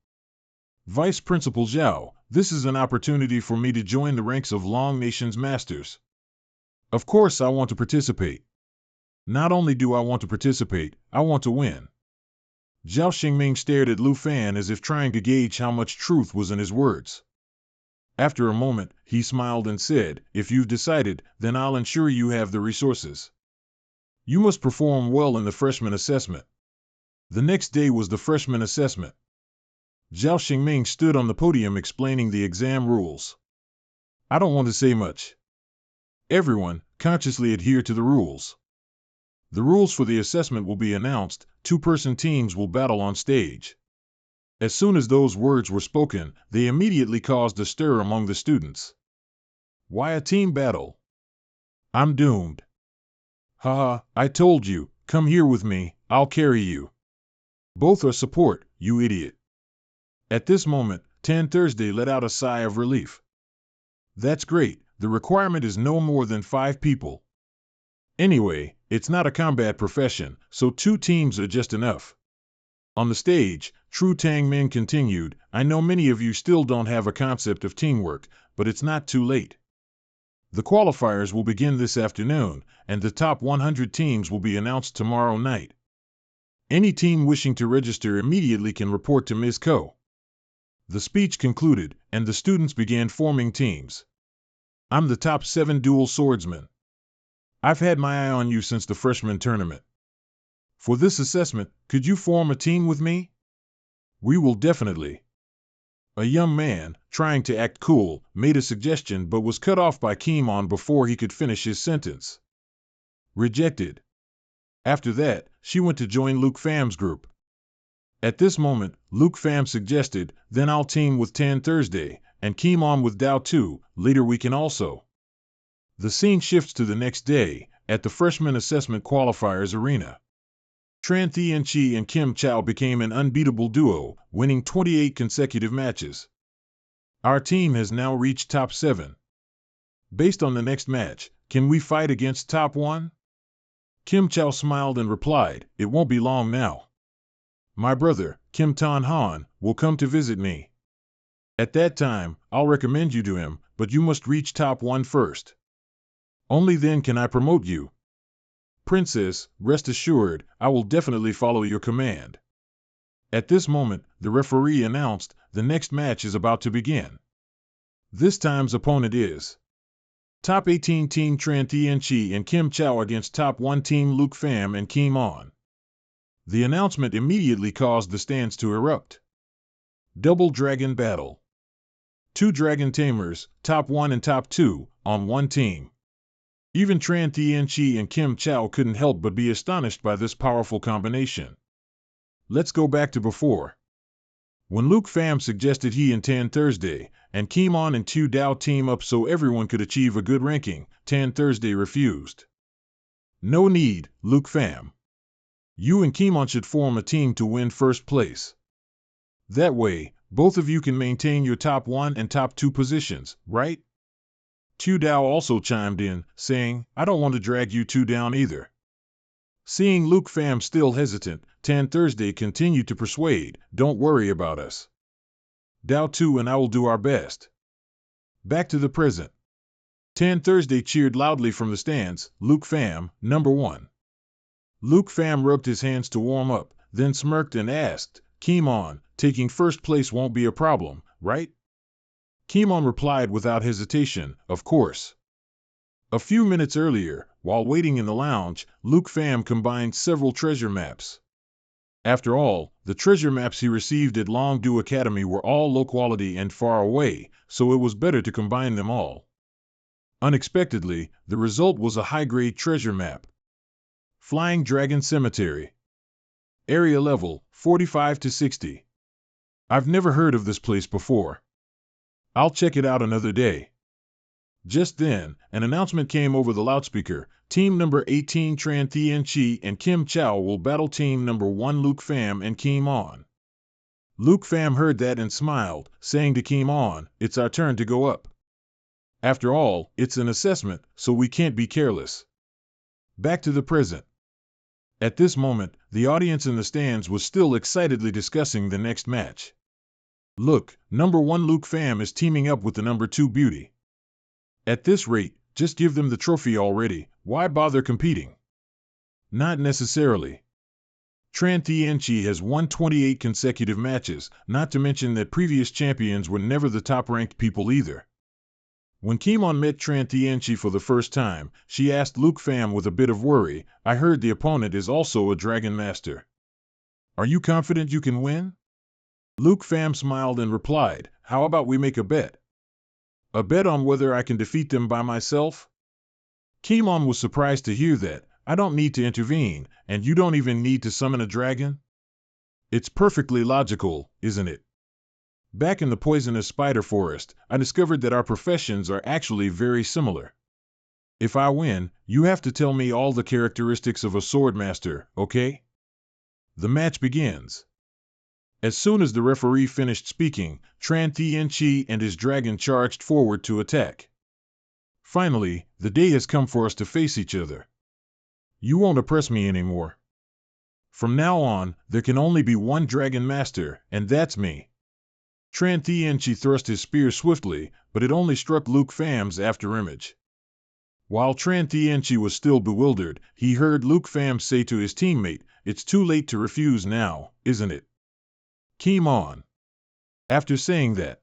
Vice Principal Zhao, this is an opportunity for me to join the ranks of Long Nation's masters. Of course I want to participate. Not only do I want to participate, I want to win. Zhao Xingming stared at Lu Fan as if trying to gauge how much truth was in his words. After a moment, he smiled and said, "If you've decided, then I'll ensure you have the resources. You must perform well in the freshman assessment." The next day was the freshman assessment. Zhao Xingming stood on the podium explaining the exam rules. "I don't want to say much. Everyone, consciously adhere to the rules. The rules for the assessment will be announced, two-person teams will battle on stage." As soon as those words were spoken, they immediately caused a stir among the students. Why a team battle? I'm doomed. Haha, I told you, come here with me, I'll carry you. Both are support, you idiot. At this moment, Tan Thursday let out a sigh of relief. That's great, the requirement is no more than 5 people. Anyway, it's not a combat profession, so 2 teams are just enough. On the stage, Tru Tang Min continued, "I know many of you still don't have a concept of teamwork, but it's not too late. The qualifiers will begin this afternoon, and the top 100 teams will be announced tomorrow night. Any team wishing to register immediately can report to Ms. Ko." The speech concluded, and the students began forming teams. "I'm the top 7 dual swordsman. I've had my eye on you since the freshman tournament. For this assessment, could you form a team with me?" "We will definitely." A young man, trying to act cool, made a suggestion but was cut off by Kimon before he could finish his sentence. Rejected. After that, she went to join Luke Pham's group. At this moment, Luke Pham suggested, "Then I'll team with Tan Thursday, and Kimon with Dao too, later we can also." The scene shifts to the next day, at the freshman assessment qualifiers arena. Tran Thienchi and Kim Chao became an unbeatable duo, winning 28 consecutive matches. "Our team has now reached top 7. Based on the next match, can we fight against top 1? Kim Chao smiled and replied, "It won't be long now. My brother, Kim Tan Han, will come to visit me. At that time, I'll recommend you to him, but you must reach top 1 first. Only then can I promote you. Princess, rest assured, I will definitely follow your command." At this moment, the referee announced, "The next match is about to begin. This time's opponent is top 18 team Tran Thienchi and Kim Chao against top 1 team Luke Pham and Kim On." The announcement immediately caused the stands to erupt. Double Dragon Battle. 2 Dragon Tamers, top 1 and top 2, on one team. Even Tran Thienchi and Kim Chao couldn't help but be astonished by this powerful combination. Let's go back to before. When Luke Pham suggested he and Tan Thursday and Kimon and Tu Dao team up so everyone could achieve a good ranking, Tan Thursday refused. "No need, Luke Pham. You and Kimon should form a team to win first place. That way, both of you can maintain your top 1 and top 2 positions, right?" Tu Dao also chimed in, saying, "I don't want to drag you 2 down either." Seeing Luke Pham still hesitant, Tan Thursday continued to persuade, "Don't worry about us. Dao 2 and I will do our best." Back to the present. Tan Thursday cheered loudly from the stands, "Luke Pham, number 1." Luke Pham rubbed his hands to warm up, then smirked and asked, "Kimon, taking first place won't be a problem, right?" Kimon replied without hesitation, "Of course." A few minutes earlier, while waiting in the lounge, Luke Pham combined several treasure maps. After all, the treasure maps he received at Longdu Academy were all low quality and far away, so it was better to combine them all. Unexpectedly, the result was a high-grade treasure map. Flying Dragon Cemetery. Area level, 45 to 60. I've never heard of this place before. I'll check it out another day. Just then, an announcement came over the loudspeaker. Team number 18 Tran Thienchi and Kim Chao will battle team number 1 Luke Pham and Kim On. Luke Pham heard that and smiled, saying to Kim On, "It's our turn to go up. After all, it's an assessment, so we can't be careless." Back to the present. At this moment, the audience in the stands was still excitedly discussing the next match. Look, number 1 Luke Pham is teaming up with the number 2 Beauty. At this rate, just give them the trophy already, why bother competing? Not necessarily. Tran Tianchi has won 28 consecutive matches, not to mention that previous champions were never the top-ranked people either. When Kimon met Tran Tianchi for the first time, she asked Luke Pham with a bit of worry, I heard the opponent is also a Dragon Master. Are you confident you can win? Luke Pham smiled and replied, how about we make a bet? A bet on whether I can defeat them by myself? Kimon was surprised to hear that. I don't need to intervene, and you don't even need to summon a dragon? It's perfectly logical, isn't it? Back in the poisonous spider forest, I discovered that our professions are actually very similar. If I win, you have to tell me all the characteristics of a swordmaster, okay? The match begins. As soon as the referee finished speaking, Tran Tianchi and his dragon charged forward to attack. Finally, the day has come for us to face each other. You won't oppress me anymore. From now on, there can only be one Dragon Master, and that's me. Tran Tianchi thrust his spear swiftly, but it only struck Luke Pham's afterimage. While Tran Tianchi was still bewildered, he heard Luke Pham say to his teammate, it's too late to refuse now, isn't it? Keep on. After saying that,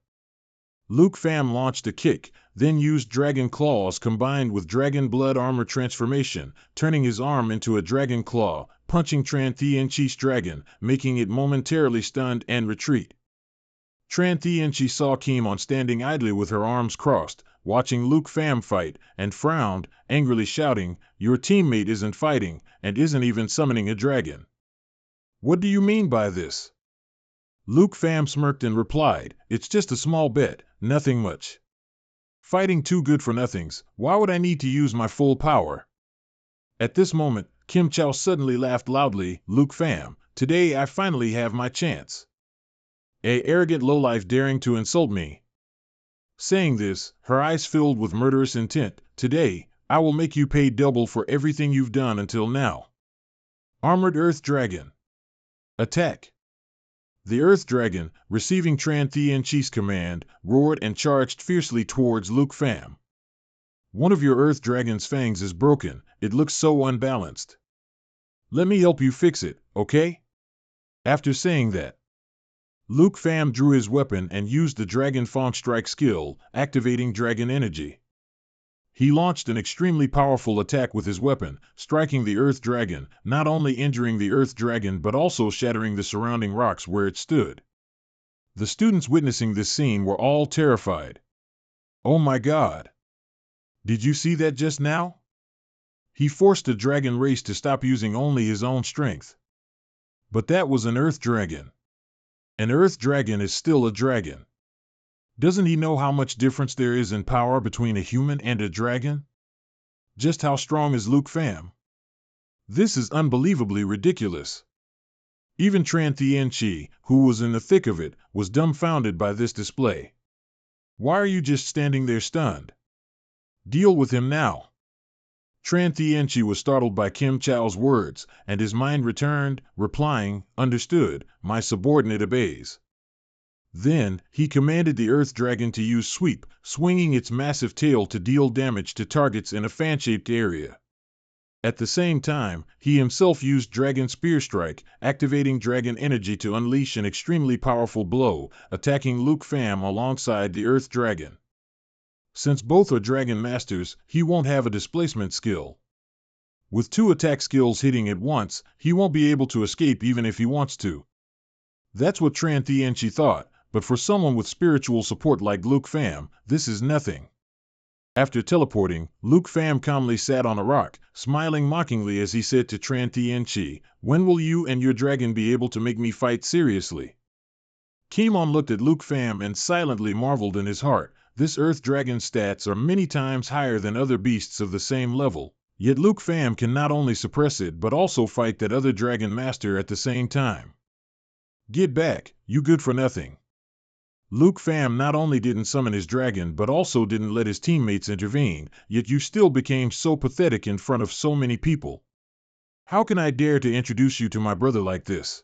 Luke Pham launched a kick, then used Dragon Claws combined with Dragon Blood Armor transformation, turning his arm into a Dragon Claw, punching Tran Tianchi's dragon, making it momentarily stunned and retreat. Tran Tianchi saw Kimon standing idly with her arms crossed, watching Luke Pham fight, and frowned, angrily shouting, your teammate isn't fighting, and isn't even summoning a dragon. What do you mean by this? Luke Pham smirked and replied, it's just a small bet, nothing much. Fighting two good-for-nothings, why would I need to use my full power? At this moment, Kim Chow suddenly laughed loudly, Luke Pham, today I finally have my chance. A arrogant lowlife daring to insult me. Saying this, her eyes filled with murderous intent, today, I will make you pay double for everything you've done until now. Armored Earth Dragon. Attack. The Earth Dragon, receiving Tran Tianchi's command, roared and charged fiercely towards Luke Pham. One of your Earth Dragon's fangs is broken, it looks so unbalanced. Let me help you fix it, okay? After saying that, Luke Pham drew his weapon and used the Dragon Fang Strike skill, activating Dragon Energy. He launched an extremely powerful attack with his weapon, striking the Earth Dragon, not only injuring the Earth Dragon but also shattering the surrounding rocks where it stood. The students witnessing this scene were all terrified. Oh my God! Did you see that just now? He forced the dragon race to stop using only his own strength. But that was an Earth Dragon. An Earth Dragon is still a dragon. Doesn't he know how much difference there is in power between a human and a dragon? Just how strong is Luke Pham? This is unbelievably ridiculous. Even Tran Tianchi, who was in the thick of it, was dumbfounded by this display. Why are you just standing there stunned? Deal with him now. Tran Tianchi was startled by Kim Chow's words, and his mind returned, replying, understood, my subordinate obeys. Then, he commanded the Earth Dragon to use Sweep, swinging its massive tail to deal damage to targets in a fan-shaped area. At the same time, he himself used Dragon Spear Strike, activating Dragon Energy to unleash an extremely powerful blow, attacking Luke Pham alongside the Earth Dragon. Since both are Dragon Masters, he won't have a displacement skill. With two attack skills hitting at once, he won't be able to escape even if he wants to. That's what Tran Tianchi thought. But for someone with spiritual support like Luke Pham, this is nothing. After teleporting, Luke Pham calmly sat on a rock, smiling mockingly as he said to Tran Tianchi, when will you and your dragon be able to make me fight seriously? Kimon looked at Luke Pham and silently marveled in his heart, this Earth Dragon's stats are many times higher than other beasts of the same level, yet Luke Pham can not only suppress it but also fight that other Dragon Master at the same time. Get back, you good for nothing. Luke Pham not only didn't summon his dragon but also didn't let his teammates intervene, yet you still became so pathetic in front of so many people. How can I dare to introduce you to my brother like this?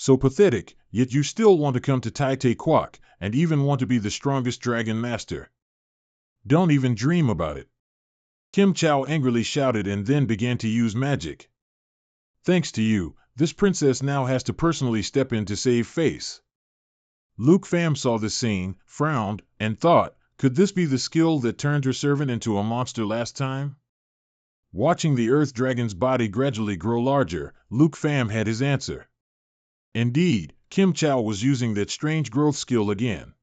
So pathetic, yet you still want to come to Tai Te Quoc, and even want to be the strongest dragon master. Don't even dream about it. Kim Chow angrily shouted and then began to use magic. Thanks to you, this princess now has to personally step in to save face. Luke Pham saw this scene, frowned, and thought, could this be the skill that turned her servant into a monster last time? Watching the Earth Dragon's body gradually grow larger, Luke Pham had his answer. Indeed, Kim Chow was using that strange growth skill again.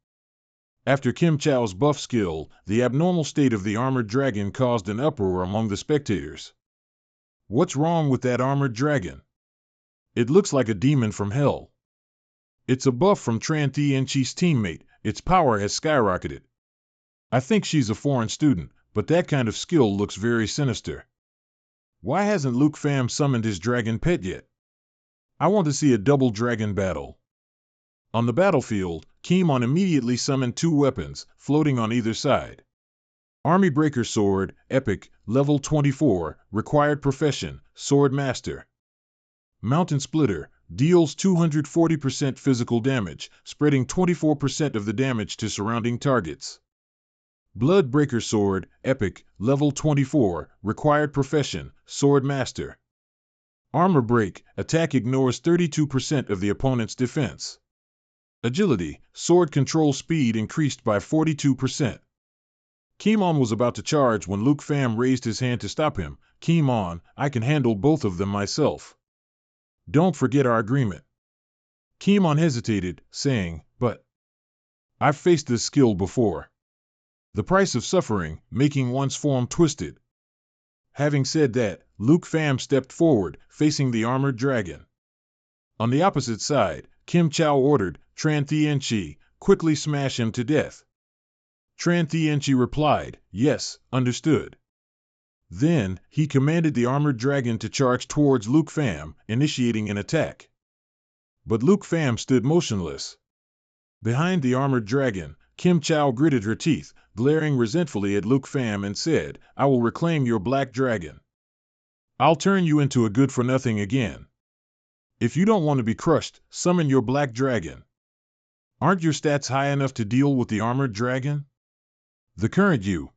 After Kim Chow's buff skill, the abnormal state of the armored dragon caused an uproar among the spectators. What's wrong with that armored dragon? It looks like a demon from hell. It's a buff from Tran Thien Chi's teammate, its power has skyrocketed. I think she's a foreign student, but that kind of skill looks very sinister. Why hasn't Luke Pham summoned his dragon pet yet? I want to see a double dragon battle. On the battlefield, Kimon immediately summoned two weapons, floating on either side. Army Breaker Sword, Epic, level 24, required profession, Sword Master. Mountain Splitter, deals 240% physical damage, spreading 24% of the damage to surrounding targets. Blood Breaker Sword, Epic, level 24, required profession, Sword Master. Armor Break, attack ignores 32% of the opponent's defense. Agility, sword control speed increased by 42%. Kimon was about to charge when Luke Pham raised his hand to stop him. Kimon, I can handle both of them myself. Don't forget our agreement. Kimon hesitated, saying, but I've faced this skill before. The price of suffering, making one's form twisted. Having said that, Luke Pham stepped forward, facing the armored dragon. On the opposite side, Kim Chow ordered, Tran Thien Chi, quickly smash him to death. Tran Thien Chi replied, yes, understood. Then, he commanded the armored dragon to charge towards Luke Pham, initiating an attack. But Luke Pham stood motionless. Behind the armored dragon, Kim Chow gritted her teeth, glaring resentfully at Luke Pham and said, I will reclaim your black dragon. I'll turn you into a good-for-nothing again. If you don't want to be crushed, summon your black dragon. Aren't your stats high enough to deal with the armored dragon? The current you.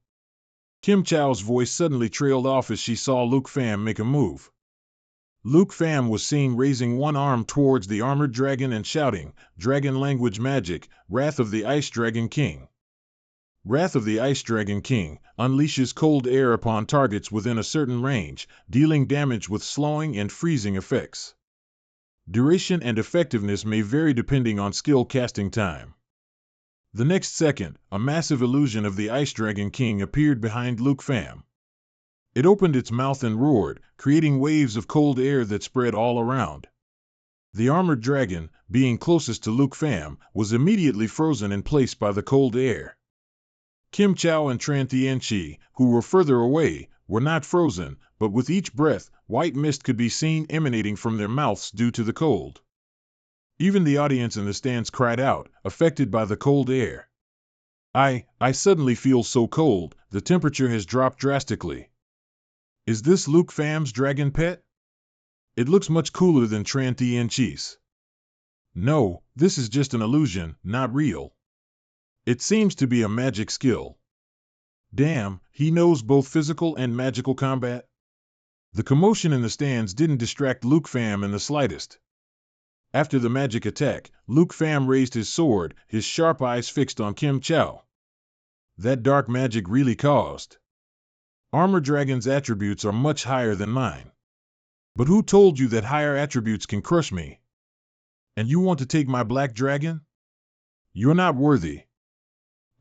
Kim Chow's voice suddenly trailed off as she saw Luke Pham make a move. Luke Pham was seen raising one arm towards the armored dragon and shouting, Dragon Language Magic, Wrath of the Ice Dragon King. Wrath of the Ice Dragon King unleashes cold air upon targets within a certain range, dealing damage with slowing and freezing effects. Duration and effectiveness may vary depending on skill casting time. The next second, a massive illusion of the Ice Dragon King appeared behind Luke Pham. It opened its mouth and roared, creating waves of cold air that spread all around. The armored dragon, being closest to Luke Pham, was immediately frozen in place by the cold air. Kim Chow and Tran Thien Chi, who were further away, were not frozen, but with each breath, white mist could be seen emanating from their mouths due to the cold. Even the audience in the stands cried out, affected by the cold air. I suddenly feel so cold, the temperature has dropped drastically. Is this Luke Pham's dragon pet? It looks much cooler than Tran Thien Chi's. No, this is just an illusion, not real. It seems to be a magic skill. Damn, he knows both physical and magical combat? The commotion in the stands didn't distract Luke Pham in the slightest. After the magic attack, Luke Pham raised his sword, his sharp eyes fixed on Kim Chow. That dark magic really caused. Armor Dragon's attributes are much higher than mine. But who told you that higher attributes can crush me? And you want to take my black dragon? You're not worthy.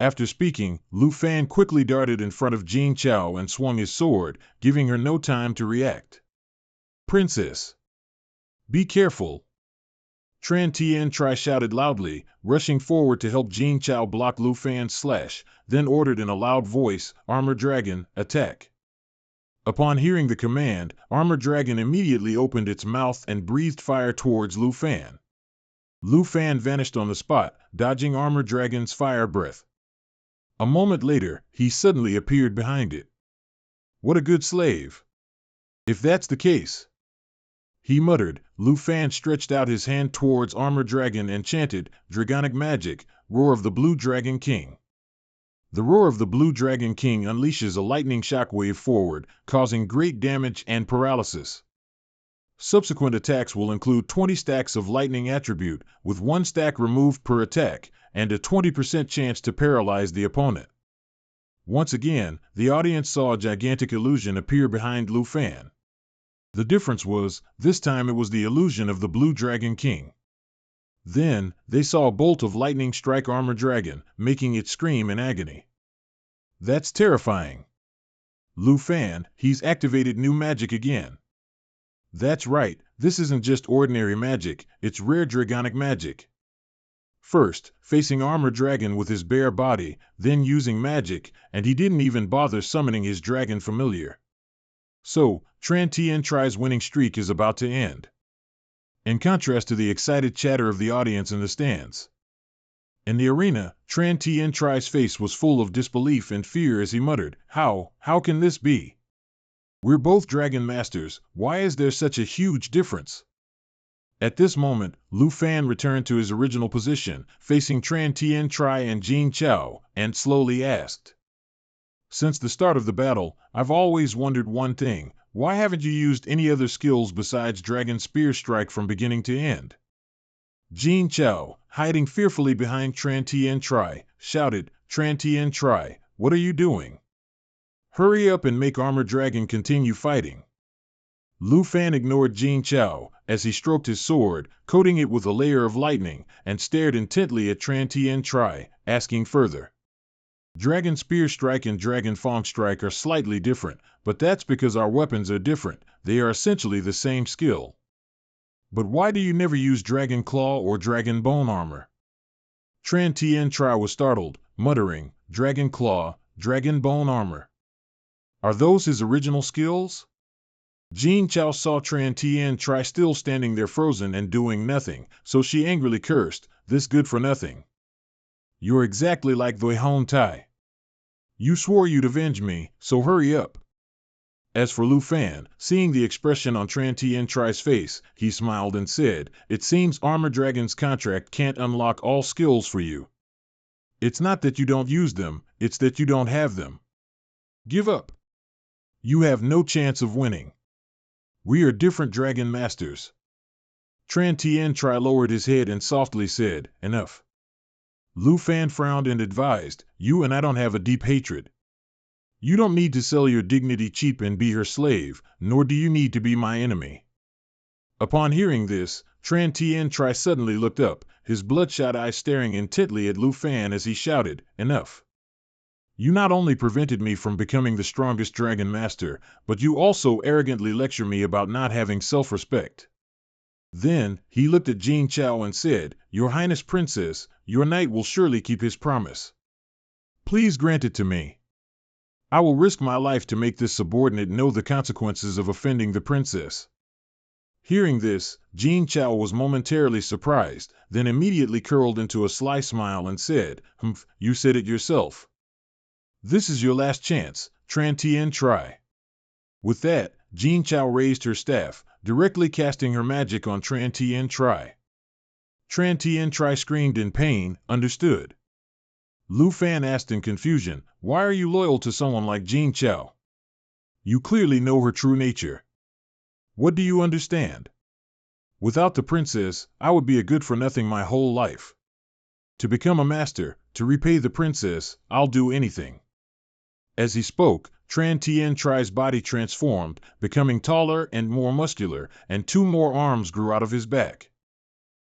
After speaking, Lu Fan quickly darted in front of Jing Chao and swung his sword, giving her no time to react. Princess! Be careful! Tran Tien Tri shouted loudly, rushing forward to help Jing Chao block Lu Fan's slash, then ordered in a loud voice, Armor Dragon, attack! Upon hearing the command, Armor Dragon immediately opened its mouth and breathed fire towards Lu Fan. Lu Fan vanished on the spot, dodging Armor Dragon's fire breath. A moment later, he suddenly appeared behind it. What a good slave! If that's the case. he muttered. Lu Fan stretched out his hand towards Armor Dragon and chanted, "Dragonic magic, roar of the Blue Dragon King." The roar of the Blue Dragon King unleashes a lightning shockwave forward, causing great damage and paralysis. Subsequent attacks will include 20 stacks of lightning attribute, with 1 stack removed per attack, and a 20% chance to paralyze the opponent. Once again, the audience saw a gigantic illusion appear behind Lu Fan. The difference was, this time it was the illusion of the Blue Dragon King. Then, they saw a bolt of lightning strike Armor Dragon, making it scream in agony. That's terrifying. Lu Fan, he's activated new magic again. That's right, this isn't just ordinary magic, it's rare dragonic magic. First, facing Armor Dragon with his bare body, then using magic, and he didn't even bother summoning his dragon familiar. So, Tran Tien Tri's winning streak is about to end. In contrast to the excited chatter of the audience in the stands. In the arena, Tran Tien Tri's face was full of disbelief and fear as he muttered, How can this be? We're both Dragon Masters, why is there such a huge difference? At this moment, Lu Fan returned to his original position, facing Tran Tien Tri and Jin Chao, and slowly asked. Since the start of the battle, I've always wondered one thing, why haven't you used any other skills besides Dragon Spear Strike from beginning to end? Jin Chao, hiding fearfully behind Tran Tien Tri, shouted, Tran Tien Tri, what are you doing? Hurry up and make Armor Dragon continue fighting. Lu Fan ignored Jin Chao, as he stroked his sword, coating it with a layer of lightning, and stared intently at Tran Tien Tri, asking further. Dragon Spear Strike and Dragon Fang Strike are slightly different, but that's because our weapons are different, they are essentially the same skill. But why do you never use Dragon Claw or Dragon Bone Armor? Tran Tien Tri was startled, muttering, Dragon Claw, Dragon Bone Armor. Are those his original skills? Jin Chao saw Tran Tien Tri still standing there frozen and doing nothing, so she angrily cursed, this good for nothing. You're exactly like Vui Hon Tai. You swore you'd avenge me, so hurry up. As for Lu Fan, seeing the expression on Tran Tien Tri's face, he smiled and said, It seems Armor Dragon's contract can't unlock all skills for you. It's not that you don't use them, it's that you don't have them. Give up. You have no chance of winning. We are different Dragon Masters. Tran Tien Tri lowered his head and softly said, Enough. Lu Fan frowned and advised, You and I don't have a deep hatred. You don't need to sell your dignity cheap and be her slave, nor do you need to be my enemy. Upon hearing this, Tran Tien Tri suddenly looked up, his bloodshot eyes staring intently at Lu Fan as he shouted, Enough. You not only prevented me from becoming the strongest Dragon Master, but you also arrogantly lecture me about not having self-respect. Then, he looked at Jin Chao and said, Your Highness Princess, your knight will surely keep his promise. Please grant it to me. I will risk my life to make this subordinate know the consequences of offending the princess. Hearing this, Jin Chao was momentarily surprised, then immediately curled into a sly smile and said, Humph, you said it yourself. This is your last chance, Tran Tien Tri. With that, Jin Chao raised her staff, directly casting her magic on Tran Tien Tri. Tran Tien Tri screamed in pain, understood. Lu Fan asked in confusion, Why are you loyal to someone like Jin Chao? You clearly know her true nature. What do you understand? Without the princess, I would be a good-for-nothing my whole life. To become a master, to repay the princess, I'll do anything. As he spoke, Tran Tien Tri's body transformed, becoming taller and more muscular, and 2 more arms grew out of his back.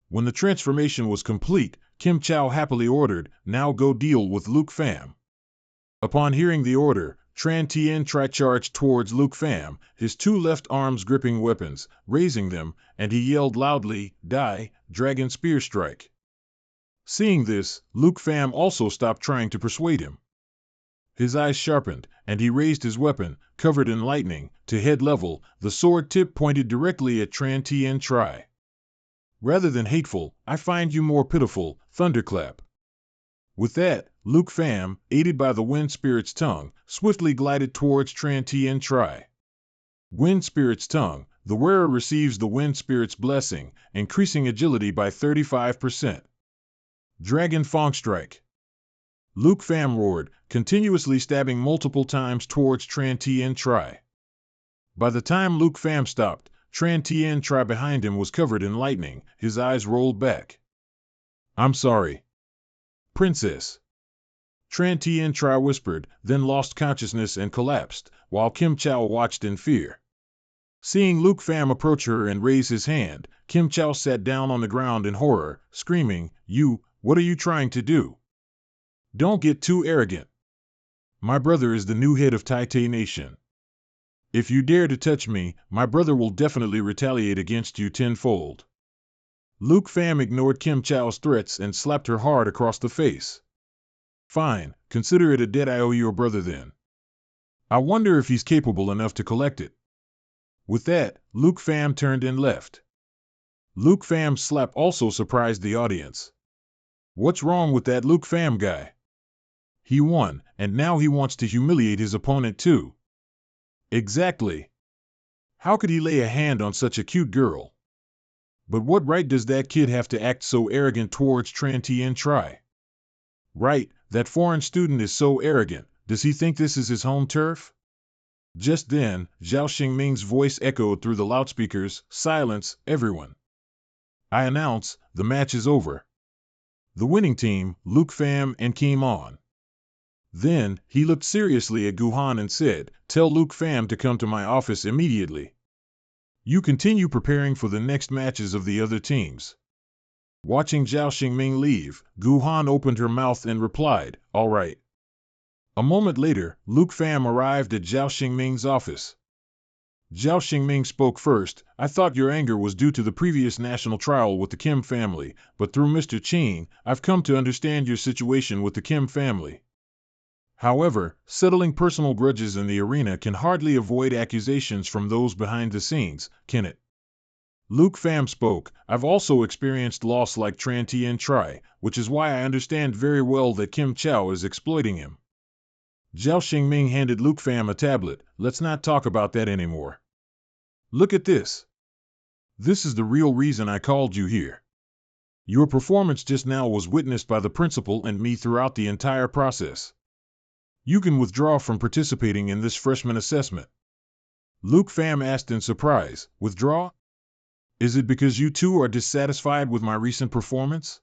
When the transformation was complete, Kim Chao happily ordered, Now go deal with Luke Pham. Upon hearing the order, Tran Tien Tri charged towards Luke Pham, his 2 left arms gripping weapons, raising them, and he yelled loudly, Die, Dragon Spear Strike. Seeing this, Luke Pham also stopped trying to persuade him. His eyes sharpened, and he raised his weapon, covered in lightning, to head level, the sword tip pointed directly at Tran Tien Tri. Rather than hateful, I find you more pitiful, thunderclap. With that, Luke Pham, aided by the Wind Spirit's tongue, swiftly glided towards Tran Tien Tri. Wind Spirit's tongue, the wearer receives the Wind Spirit's blessing, increasing agility by 35%. Dragon Fang Strike. Luke Pham roared, continuously stabbing multiple times towards Tran Tien Tri. By the time Luke Pham stopped, Tran Tien Tri behind him was covered in lightning, his eyes rolled back. "I'm sorry, Princess," Tran Tien Tri whispered, then lost consciousness and collapsed, while Kim Chow watched in fear. Seeing Luke Pham approach her and raise his hand, Kim Chow sat down on the ground in horror, screaming, What are you trying to do? Don't get too arrogant. My brother is the new head of Tai Tai Nation. If you dare to touch me, my brother will definitely retaliate against you tenfold." Luke Pham ignored Kim Chow's threats and slapped her hard across the face. "Fine, consider it a debt I owe your brother then. I wonder if he's capable enough to collect it." With that, Luke Pham turned and left. Luke Pham's slap also surprised the audience. What's wrong with that Luke Pham guy? He won, and now he wants to humiliate his opponent too. Exactly. How could he lay a hand on such a cute girl? But what right does that kid have to act so arrogant towards Tran Tien Tri? Right, that foreign student is so arrogant. Does he think this is his home turf? Just then, Zhao Xingming's voice echoed through the loudspeakers, "Silence, everyone. I announce, the match is over. The winning team, Luke Pham and Kim On." Then, he looked seriously at Guhan and said, "Tell Luke Pham to come to my office immediately. You continue preparing for the next matches of the other teams." Watching Zhao Xingming leave, Guhan opened her mouth and replied, "All right." A moment later, Luke Pham arrived at Zhao Xingming's office. Zhao Xingming spoke first. "I thought your anger was due to the previous national trial with the Kim family, but through Mr. Qing, I've come to understand your situation with the Kim family. However, settling personal grudges in the arena can hardly avoid accusations from those behind the scenes, can it?" Luke Pham spoke. "I've also experienced loss like Tran Tien Tri, which is why I understand very well that Kim Chow is exploiting him." Zhao Xingming handed Luke Pham a tablet. "Let's not talk about that anymore. Look at this. This is the real reason I called you here. Your performance just now was witnessed by the principal and me throughout the entire process. You can withdraw from participating in this freshman assessment." Luke Pham asked in surprise, "Withdraw? Is it because you two are dissatisfied with my recent performance?"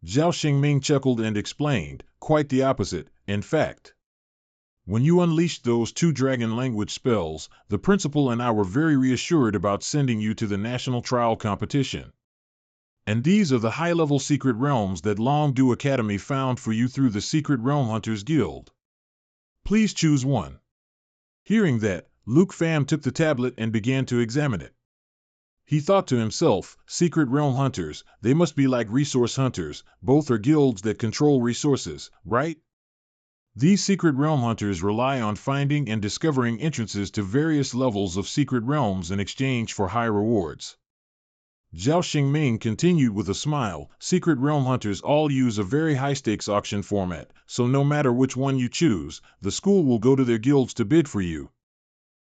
Zhao Xingming chuckled and explained, "Quite the opposite, in fact. When you unleashed those 2 dragon language spells, the principal and I were very reassured about sending you to the national trial competition. And these are the high-level secret realms that Longdu Academy found for you through the Secret Realm Hunters Guild. Please choose one." Hearing that, Luke Pham took the tablet and began to examine it. He thought to himself, Secret Realm Hunters, they must be like resource hunters, both are guilds that control resources, right? These Secret Realm Hunters rely on finding and discovering entrances to various levels of secret realms in exchange for high rewards. Zhao Xingming continued with a smile, "Secret Realm Hunters all use a very high-stakes auction format, so no matter which one you choose, the school will go to their guilds to bid for you."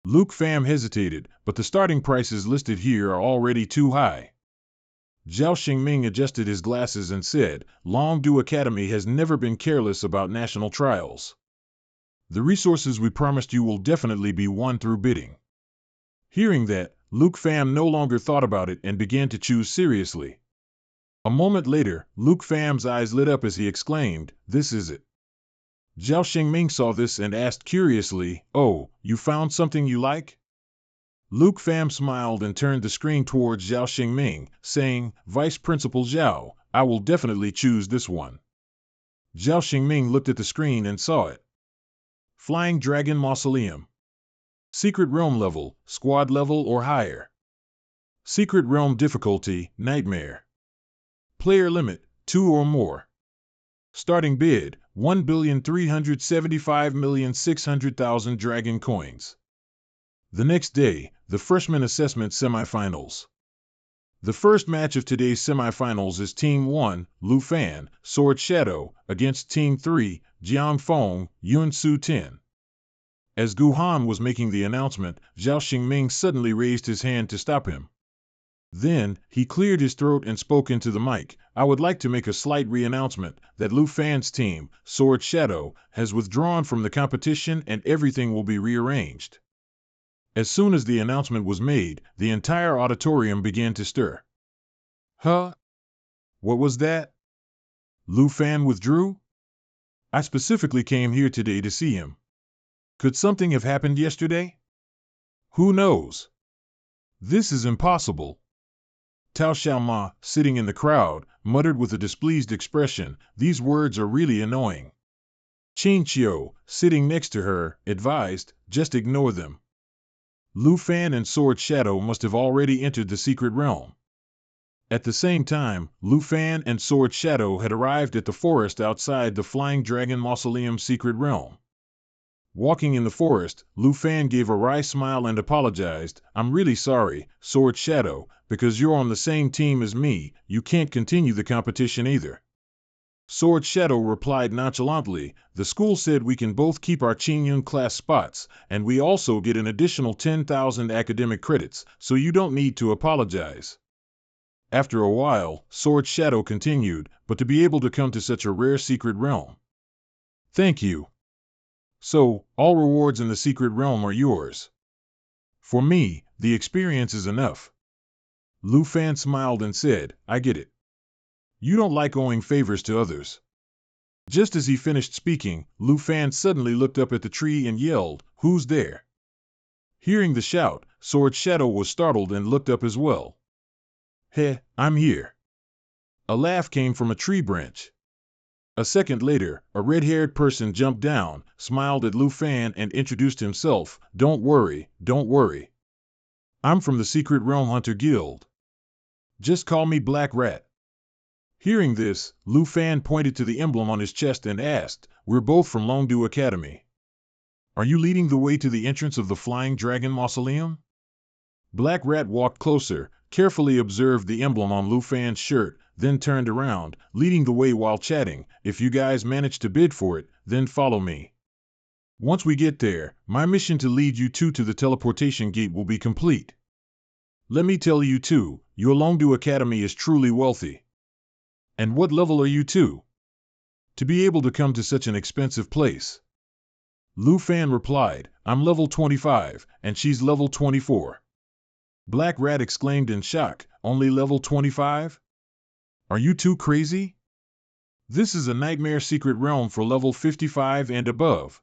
Luke Pham hesitated, "But the starting prices listed here are already too high." Zhao Xingming adjusted his glasses and said, "Longdu Academy has never been careless about national trials. The resources we promised you will definitely be won through bidding." Hearing that, Luke Pham no longer thought about it and began to choose seriously. A moment later, Luke Pham's eyes lit up as he exclaimed, "This is it." Zhao Xingming saw this and asked curiously, "Oh, you found something you like?" Luke Pham smiled and turned the screen towards Zhao Xingming, saying, "Vice Principal Zhao, I will definitely choose this one." Zhao Xingming looked at the screen and saw it. Flying Dragon Mausoleum. Secret Realm level, Squad level or higher. Secret Realm difficulty, Nightmare. Player limit, 2 or more. Starting bid, 1,375,600,000 dragon coins. The next day, the freshman assessment semifinals. The first match of today's semifinals is Team 1, Lu Fan, Sword Shadow, against Team 3, Jiang Feng, Yun Su Tin. As Gu Han was making the announcement, Zhao Xingming suddenly raised his hand to stop him. Then, he cleared his throat and spoke into the mic. I would like to make a slight re-announcement that Lu Fan's team, Sword Shadow, has withdrawn from the competition and everything will be rearranged. As soon as the announcement was made, the entire auditorium began to stir. Huh? What was that? Lu Fan withdrew? I specifically came here today to see him. Could something have happened yesterday? Who knows? This is impossible. Tao Xiaoma, sitting in the crowd, muttered with a displeased expression, these words are really annoying. Qin Qiu, sitting next to her, advised, just ignore them. Lu Fan and Sword Shadow must have already entered the secret realm. At the same time, Lu Fan and Sword Shadow had arrived at the forest outside the Flying Dragon Mausoleum secret realm. Walking in the forest, Lu Fan gave a wry smile and apologized. I'm really sorry, Sword Shadow, because you're on the same team as me, you can't continue the competition either. Sword Shadow replied nonchalantly, the school said we can both keep our Qingyun class spots, and we also get an additional 10,000 academic credits, so you don't need to apologize. After a while, Sword Shadow continued, but to be able to come to such a rare secret realm. Thank you. So, all rewards in the secret realm are yours. For me, the experience is enough. Lu Fan smiled and said, I get it. You don't like owing favors to others. Just as he finished speaking, Lu Fan suddenly looked up at the tree and yelled, Who's there? Hearing the shout, Sword Shadow was startled and looked up as well. Heh, I'm here. A laugh came from a tree branch. A second later, a red-haired person jumped down, smiled at Lu Fan and introduced himself, Don't worry, don't worry. I'm from the Secret Realm Hunter Guild. Just call me Black Rat. Hearing this, Lu Fan pointed to the emblem on his chest and asked, We're both from Longdu Academy. Are you leading the way to the entrance of the Flying Dragon Mausoleum? Black Rat walked closer, carefully observed the emblem on Lu Fan's shirt, then turned around, leading the way while chatting, If you guys manage to bid for it, then follow me. Once we get there, my mission to lead you two to the teleportation gate will be complete. Let me tell you too, your Longdu Academy is truly wealthy. And what level are you two? To be able to come to such an expensive place. Lu Fan replied, I'm level 25, and she's level 24. Black Rat exclaimed in shock, only level 25? Are you two crazy? This is a nightmare secret realm for level 55 and above.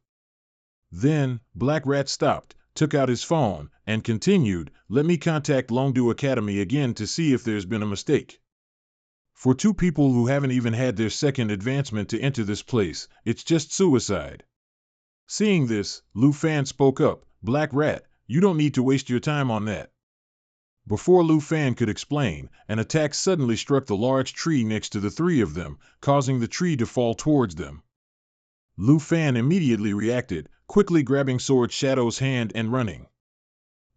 Then, Black Rat stopped, took out his phone, and continued, Let me contact Longdu Academy again to see if there's been a mistake. For two people who haven't even had their second advancement to enter this place, it's just suicide. Seeing this, Lu Fan spoke up, Black Rat, you don't need to waste your time on that. Before Lu Fan could explain, an attack suddenly struck the large tree next to the three of them, causing the tree to fall towards them. Lu Fan immediately reacted, quickly grabbing Sword Shadow's hand and running.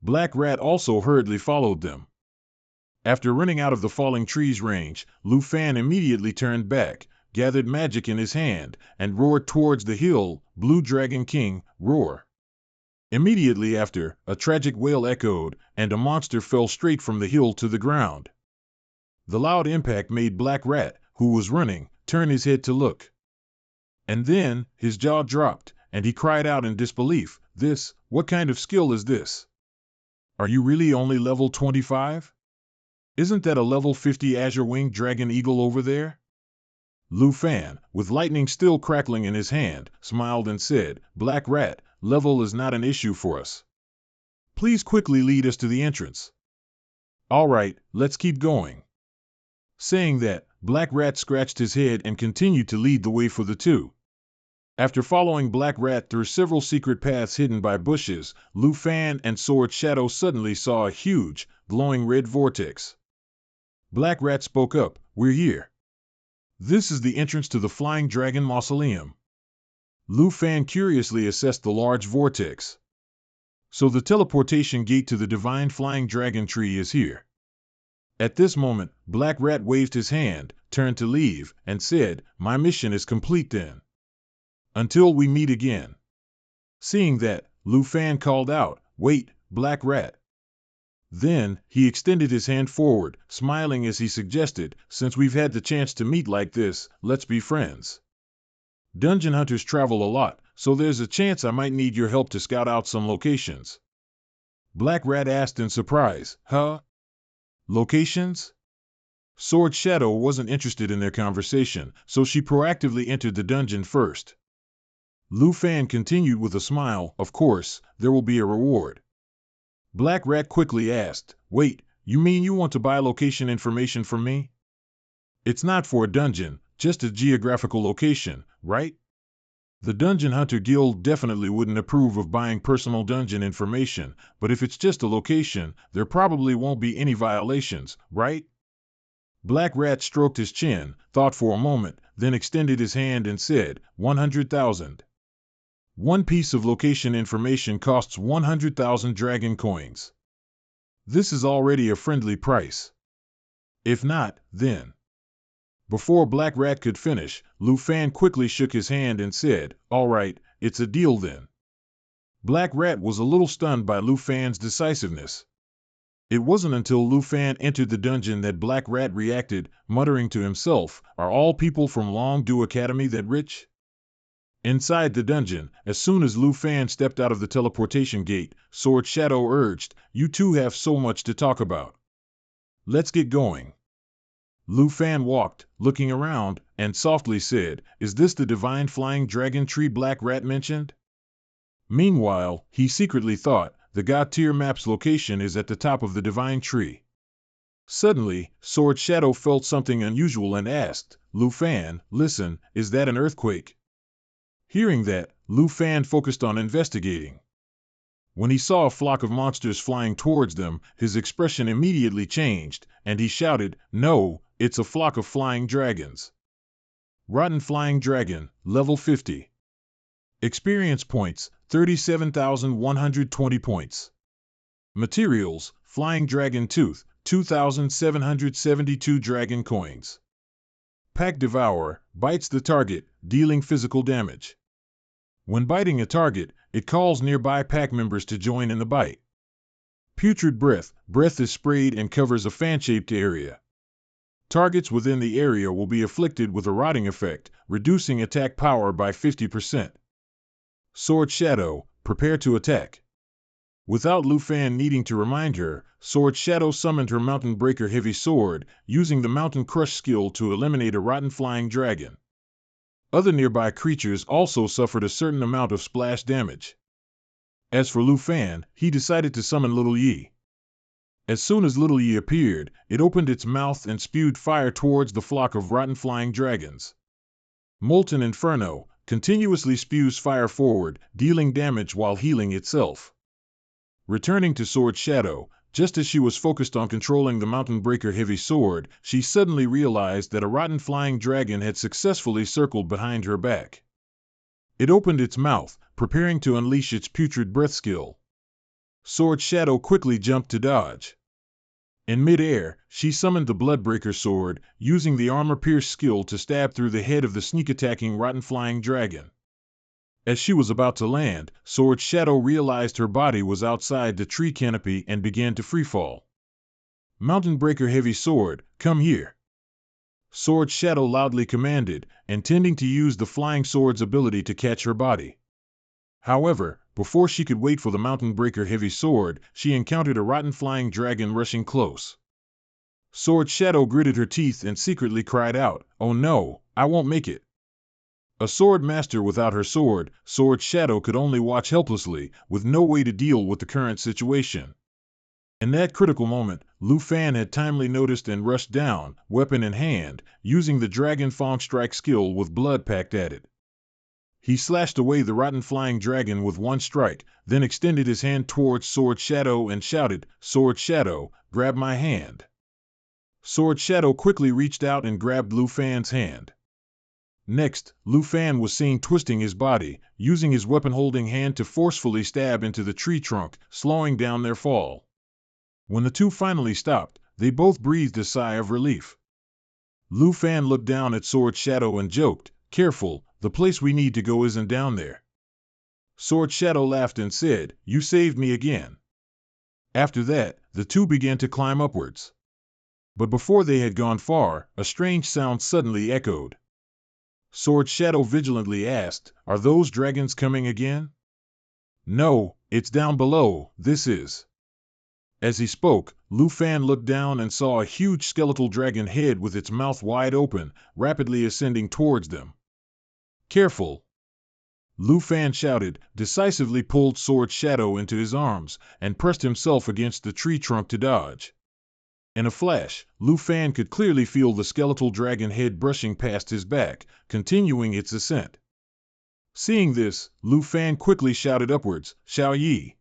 Black Rat also hurriedly followed them. After running out of the falling tree's range, Lu Fan immediately turned back, gathered magic in his hand, and roared towards the hill, Blue Dragon King, roar. Immediately after, a tragic wail echoed, and a monster fell straight from the hill to the ground. The loud impact made Black Rat, who was running, turn his head to look. And then, his jaw dropped, and he cried out in disbelief, what kind of skill is this? Are you really only level 25? Isn't that a level 50 azure-winged dragon eagle over there? Lu Fan, with lightning still crackling in his hand, smiled and said, Black Rat, level is not an issue for us. Please quickly lead us to the entrance. All right, let's keep going. Saying that, Black Rat scratched his head and continued to lead the way for the two. After following Black Rat through several secret paths hidden by bushes, Lu Fan and Sword Shadow suddenly saw a huge, glowing red vortex. Black Rat spoke up, We're here. This is the entrance to the Flying Dragon Mausoleum. Lu Fan curiously assessed the large vortex. So the teleportation gate to the divine Flying Dragon Tree is here. At this moment, Black Rat waved his hand, turned to leave, and said, My mission is complete then. Until we meet again. Seeing that, Lu Fan called out, "Wait, Black Rat." Then, he extended his hand forward, smiling as he suggested, "Since we've had the chance to meet like this, let's be friends. Dungeon hunters travel a lot, so there's a chance I might need your help to scout out some locations." Black Rat asked in surprise, "Huh? Locations?" Sword Shadow wasn't interested in their conversation, so she proactively entered the dungeon first. Lu Fan continued with a smile, "Of course, there will be a reward." Black Rat quickly asked, "Wait, you mean you want to buy location information from me? It's not for a dungeon, just a geographical location, right?" The Dungeon Hunter Guild definitely wouldn't approve of buying personal dungeon information, but if it's just a location, there probably won't be any violations, right? Black Rat stroked his chin, thought for a moment, then extended his hand and said, 100,000. One piece of location information costs 100,000 dragon coins. This is already a friendly price. If not, then... Before Black Rat could finish, Lu Fan quickly shook his hand and said, "All right, it's a deal then." Black Rat was a little stunned by Lu Fan's decisiveness. It wasn't until Lu Fan entered the dungeon that Black Rat reacted, muttering to himself, "Are all people from Longdu Academy that rich?" Inside the dungeon, as soon as Lu Fan stepped out of the teleportation gate, Sword Shadow urged, "You two have so much to talk about. Let's get going." Lu Fan walked, looking around, and softly said, "Is this the divine flying dragon tree Black Rat mentioned?" Meanwhile, he secretly thought, the God tier map's location is at the top of the divine tree. Suddenly, Sword Shadow felt something unusual and asked, "Lu Fan, listen, is that an earthquake?" Hearing that, Lu Fan focused on investigating. When he saw a flock of monsters flying towards them, his expression immediately changed, and he shouted, "No, it's a flock of flying dragons." Rotten Flying Dragon, level 50. Experience points, 37,120 points. Materials, Flying Dragon Tooth, 2,772 dragon coins. Pack Devourer, bites the target, dealing physical damage. When biting a target, it calls nearby pack members to join in the bite. Putrid Breath, breath is sprayed and covers a fan-shaped area. Targets within the area will be afflicted with a rotting effect, reducing attack power by 50%. Sword Shadow, prepare to attack. Without Lu Fan needing to remind her, Sword Shadow summoned her Mountain Breaker Heavy Sword, using the Mountain Crush skill to eliminate a rotten flying dragon. Other nearby creatures also suffered a certain amount of splash damage. As for Lu Fan, he decided to summon Little Yi. As soon as Little Yi appeared, it opened its mouth and spewed fire towards the flock of rotten flying dragons. Molten Inferno continuously spews fire forward, dealing damage while healing itself. Returning to Sword Shadow, just as she was focused on controlling the Mountain Breaker Heavy Sword, she suddenly realized that a rotten flying dragon had successfully circled behind her back. It opened its mouth, preparing to unleash its Putrid Breath skill. Sword Shadow quickly jumped to dodge. In mid-air, she summoned the Bloodbreaker Sword, using the Armor Pierce skill to stab through the head of the sneak-attacking rotten flying dragon. As she was about to land, Sword Shadow realized her body was outside the tree canopy and began to freefall. "Mountain Breaker Heavy Sword, come here!" Sword Shadow loudly commanded, intending to use the Flying Sword's ability to catch her body. However, before she could wait for the Mountain Breaker Heavy Sword, she encountered a rotten flying dragon rushing close. Sword Shadow gritted her teeth and secretly cried out, "Oh no, I won't make it." A sword master without her sword, Sword Shadow could only watch helplessly, with no way to deal with the current situation. In that critical moment, Lu Fan had timely noticed and rushed down, weapon in hand, using the Dragon Fang Strike skill with blood packed at it. He slashed away the rotten flying dragon with one strike, then extended his hand towards Sword Shadow and shouted, "Sword Shadow, grab my hand." Sword Shadow quickly reached out and grabbed Lu Fan's hand. Next, Lu Fan was seen twisting his body, using his weapon-holding hand to forcefully stab into the tree trunk, slowing down their fall. When the two finally stopped, they both breathed a sigh of relief. Lu Fan looked down at Sword Shadow and joked, "Careful, the place we need to go isn't down there." Sword Shadow laughed and said, "You saved me again." After that, the two began to climb upwards. But before they had gone far, a strange sound suddenly echoed. Sword Shadow vigilantly asked, "Are those dragons coming again?" "No, it's down below, this is." As he spoke, Lu Fan looked down and saw a huge skeletal dragon head with its mouth wide open, rapidly ascending towards them. "Careful!" Lu Fan shouted, decisively pulled Sword Shadow into his arms, and pressed himself against the tree trunk to dodge. In a flash, Lu Fan could clearly feel the skeletal dragon head brushing past his back, continuing its ascent. Seeing this, Lu Fan quickly shouted upwards, "Xiao Yi!"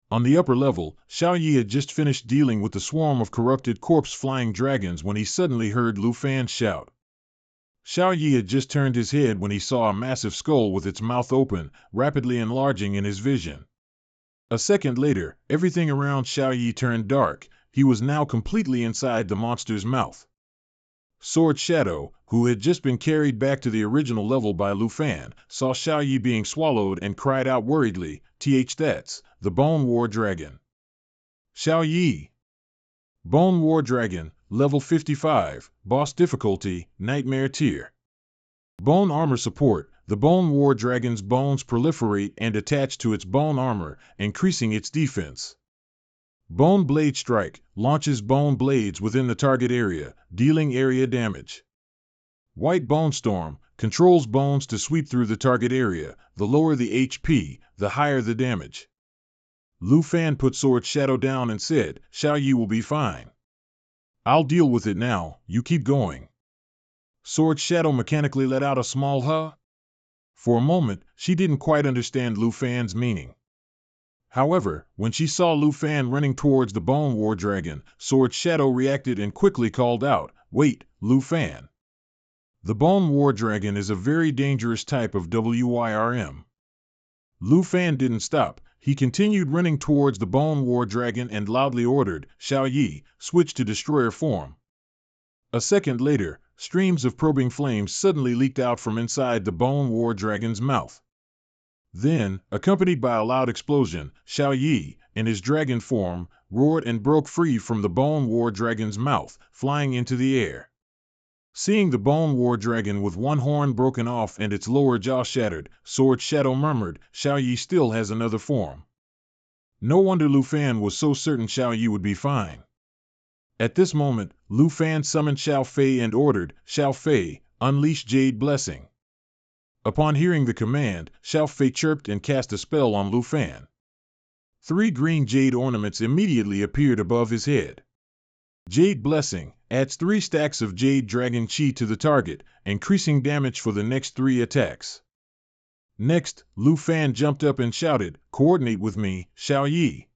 On the upper level, Xiao Yi had just finished dealing with the swarm of corrupted corpse-flying dragons when he suddenly heard Lu Fan shout. Xiao Yi had just turned his head when he saw a massive skull with its mouth open, rapidly enlarging in his vision. A second later, everything around Xiao Yi turned dark. He was now completely inside the monster's mouth. Sword Shadow, who had just been carried back to the original level by Lu Fan, saw Xiao Yi being swallowed and cried out worriedly, "That's the Bone War Dragon." Xiao Yi. Bone War Dragon, level 55, boss difficulty, Nightmare tier. Bone armor support. The Bone War Dragon's bones proliferate and attach to its bone armor, increasing its defense. Bone Blade Strike launches bone blades within the target area, dealing area damage. White Bone Storm controls bones to sweep through the target area. The lower the HP, the higher the damage. Lu Fan put Sword Shadow down and said, "Xiao Yi will be fine. I'll deal with it now, you keep going." Sword Shadow mechanically let out a small huh. For a moment, she didn't quite understand Lu Fan's meaning. However, when she saw Lu Fan running towards the Bone War Dragon, Sword Shadow reacted and quickly called out, "Wait, Lu Fan. The Bone War Dragon is a very dangerous type of WYRM." Lu Fan didn't stop. He continued running towards the Bone War Dragon and loudly ordered, "Xiao Yi, switch to destroyer form." A second later, streams of probing flames suddenly leaked out from inside the Bone War Dragon's mouth. Then, accompanied by a loud explosion, Xiao Yi, in his dragon form, roared and broke free from the Bone War Dragon's mouth, flying into the air. Seeing the Bone War Dragon with one horn broken off and its lower jaw shattered, Sword Shadow murmured, "Xiao Yi still has another form." No wonder Lu Fan was so certain Xiao Yi would be fine. At this moment, Lu Fan summoned Xiao Fei and ordered, "Xiao Fei, unleash Jade Blessing." Upon hearing the command, Xiao Fei chirped and cast a spell on Lu Fan. 3 green jade ornaments immediately appeared above his head. Jade Blessing adds 3 stacks of Jade Dragon Chi to the target, increasing damage for the next 3 attacks. Next, Lu Fan jumped up and shouted, "Coordinate with me, Xiao Yi."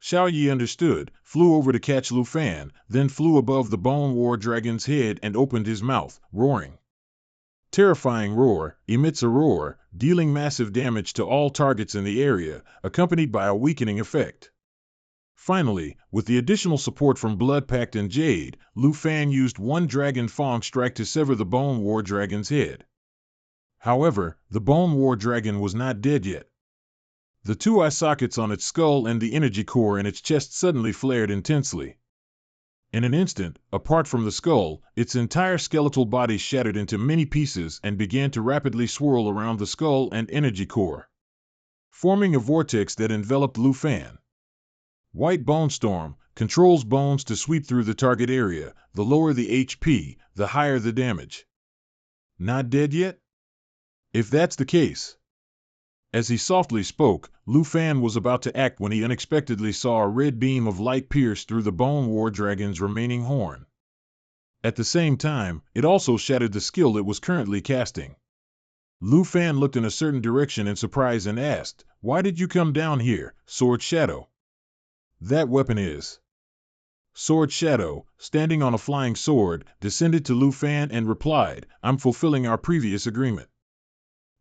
Xiao Yi understood, flew over to catch Lu Fan, then flew above the Bone War Dragon's head and opened his mouth, roaring. Terrifying roar emits a roar, dealing massive damage to all targets in the area, accompanied by a weakening effect. Finally, with the additional support from Blood Pact and Jade, Lu Fan used 1 Dragon Fang Strike to sever the Bone War Dragon's head. However, the Bone War Dragon was not dead yet. The 2 eye sockets on its skull and the energy core in its chest suddenly flared intensely. In an instant, apart from the skull, its entire skeletal body shattered into many pieces and began to rapidly swirl around the skull and energy core, forming a vortex that enveloped Lu Fan. White Bone Storm controls bones to sweep through the target area. The lower the HP, the higher the damage. Not dead yet? If that's the case. As he softly spoke, Lu Fan was about to act when he unexpectedly saw a red beam of light pierce through the Bone War Dragon's remaining horn. At the same time, it also shattered the skill it was currently casting. Lu Fan looked in a certain direction in surprise and asked, "Why did you come down here, Sword Shadow?" "That weapon is." Sword Shadow, standing on a flying sword, descended to Lu Fan and replied, "I'm fulfilling our previous agreement.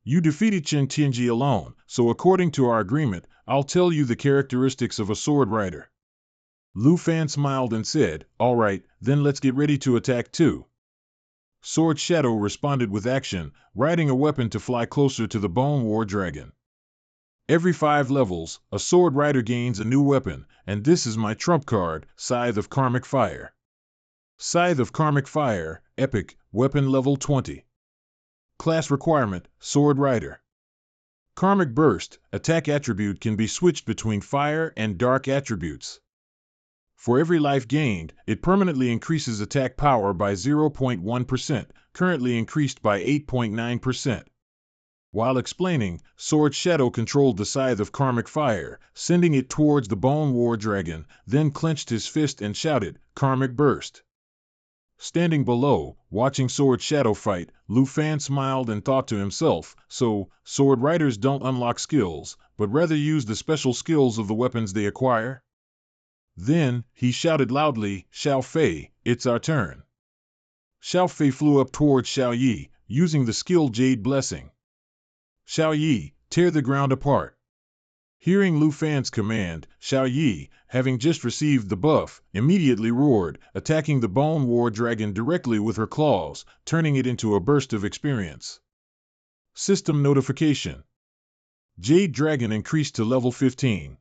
You defeated Chen Tianji alone, so according to our agreement, I'll tell you the characteristics of a sword rider." Lu Fan smiled and said, "All right, then let's get ready to attack too." Sword Shadow responded with action, riding a weapon to fly closer to the Bone War Dragon. Every 5 levels, a sword rider gains a new weapon, and this is my trump card, Scythe of Karmic Fire. Scythe of Karmic Fire, Epic, Weapon Level 20. Class Requirement, Sword Rider. Karmic Burst, attack attribute can be switched between fire and dark attributes. For every life gained, it permanently increases attack power by 0.1%, currently increased by 8.9%. While explaining, Sword Shadow controlled the Scythe of Karmic Fire, sending it towards the Bone War Dragon, then clenched his fist and shouted, "Karmic Burst." Standing below, watching Sword Shadow fight, Lu Fan smiled and thought to himself, so, sword riders don't unlock skills, but rather use the special skills of the weapons they acquire? Then, he shouted loudly, "Xiao Fei, it's our turn." Xiao Fei flew up towards Xiao Yi, using the skill Jade Blessing. "Xiao Yi, tear the ground apart." Hearing Lu Fan's command, Xiao Yi, having just received the buff, immediately roared, attacking the Bone War Dragon directly with her claws, turning it into a burst of experience. System notification. Jade Dragon increased to level 15.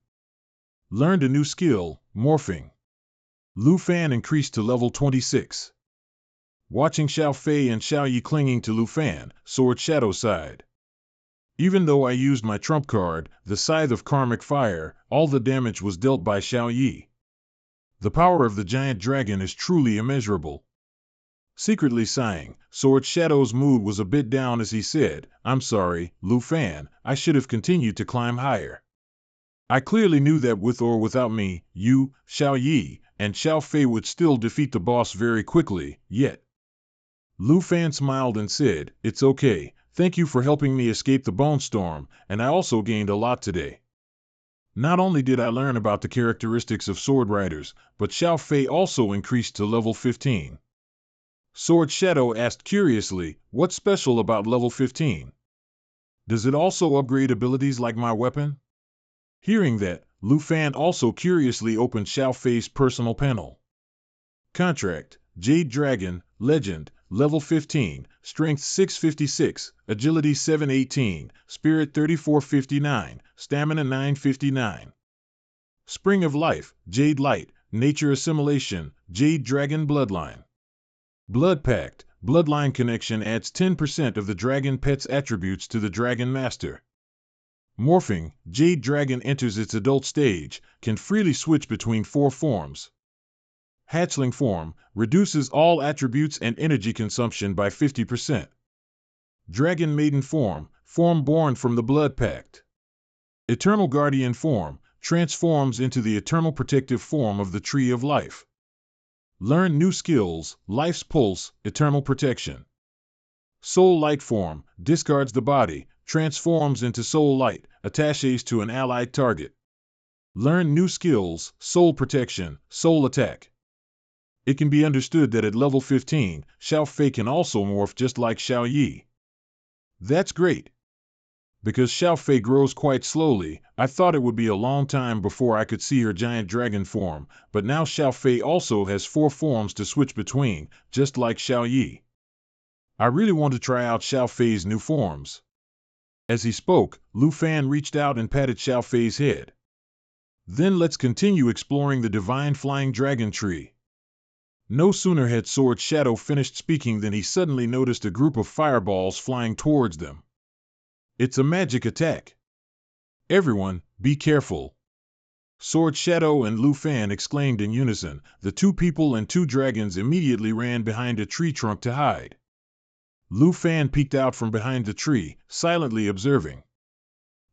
Learned a new skill, Morphing. Lu Fan increased to level 26. Watching Xiao Fei and Xiao Yi clinging to Lu Fan, Sword Shadow sighed. Even though I used my trump card, the Scythe of Karmic Fire, all the damage was dealt by Xiao Yi. The power of the giant dragon is truly immeasurable. Secretly sighing, Sword Shadow's mood was a bit down as he said, "I'm sorry, Lu Fan, I should have continued to climb higher. I clearly knew that with or without me, you, Xiao Yi, and Xiao Fei would still defeat the boss very quickly, yet." Lu Fan smiled and said, "It's okay. Thank you for helping me escape the Bone Storm, and I also gained a lot today. Not only did I learn about the characteristics of sword riders, but Xiao Fei also increased to level 15. Sword Shadow asked curiously, "What's special about level 15? Does it also upgrade abilities like my weapon?" Hearing that, Lu Fan also curiously opened Xiao Fei's personal panel. Contract, Jade Dragon, Legend, Level 15, Strength 656, Agility 718, Spirit 3459, Stamina 959. Spring of Life, Jade Light, Nature Assimilation, Jade Dragon Bloodline. Blood Pact, Bloodline Connection adds 10% of the Dragon Pet's attributes to the Dragon Master. Morphing, Jade Dragon enters its adult stage, can freely switch between 4 forms. Hatchling form, reduces all attributes and energy consumption by 50%. Dragon Maiden form, form born from the Blood Pact. Eternal Guardian form, transforms into the eternal protective form of the Tree of Life. Learn new skills, Life's Pulse, Eternal Protection. Soul Light form, discards the body, transforms into Soul Light, attaches to an allied target. Learn new skills, Soul Protection, Soul Attack. It can be understood that at level 15, Xiao Fei can also morph just like Xiao Yi. That's great. Because Xiao Fei grows quite slowly, I thought it would be a long time before I could see her giant dragon form, but now Xiao Fei also has 4 forms to switch between, just like Xiao Yi. I really want to try out Xiao Fei's new forms. As he spoke, Lu Fan reached out and patted Xiao Fei's head. Then let's continue exploring the divine flying dragon tree. No sooner had Sword Shadow finished speaking than he suddenly noticed a group of fireballs flying towards them. It's a magic attack. Everyone, be careful. Sword Shadow and Lu Fan exclaimed in unison. The 2 people and 2 dragons immediately ran behind a tree trunk to hide. Lu Fan peeked out from behind the tree, silently observing.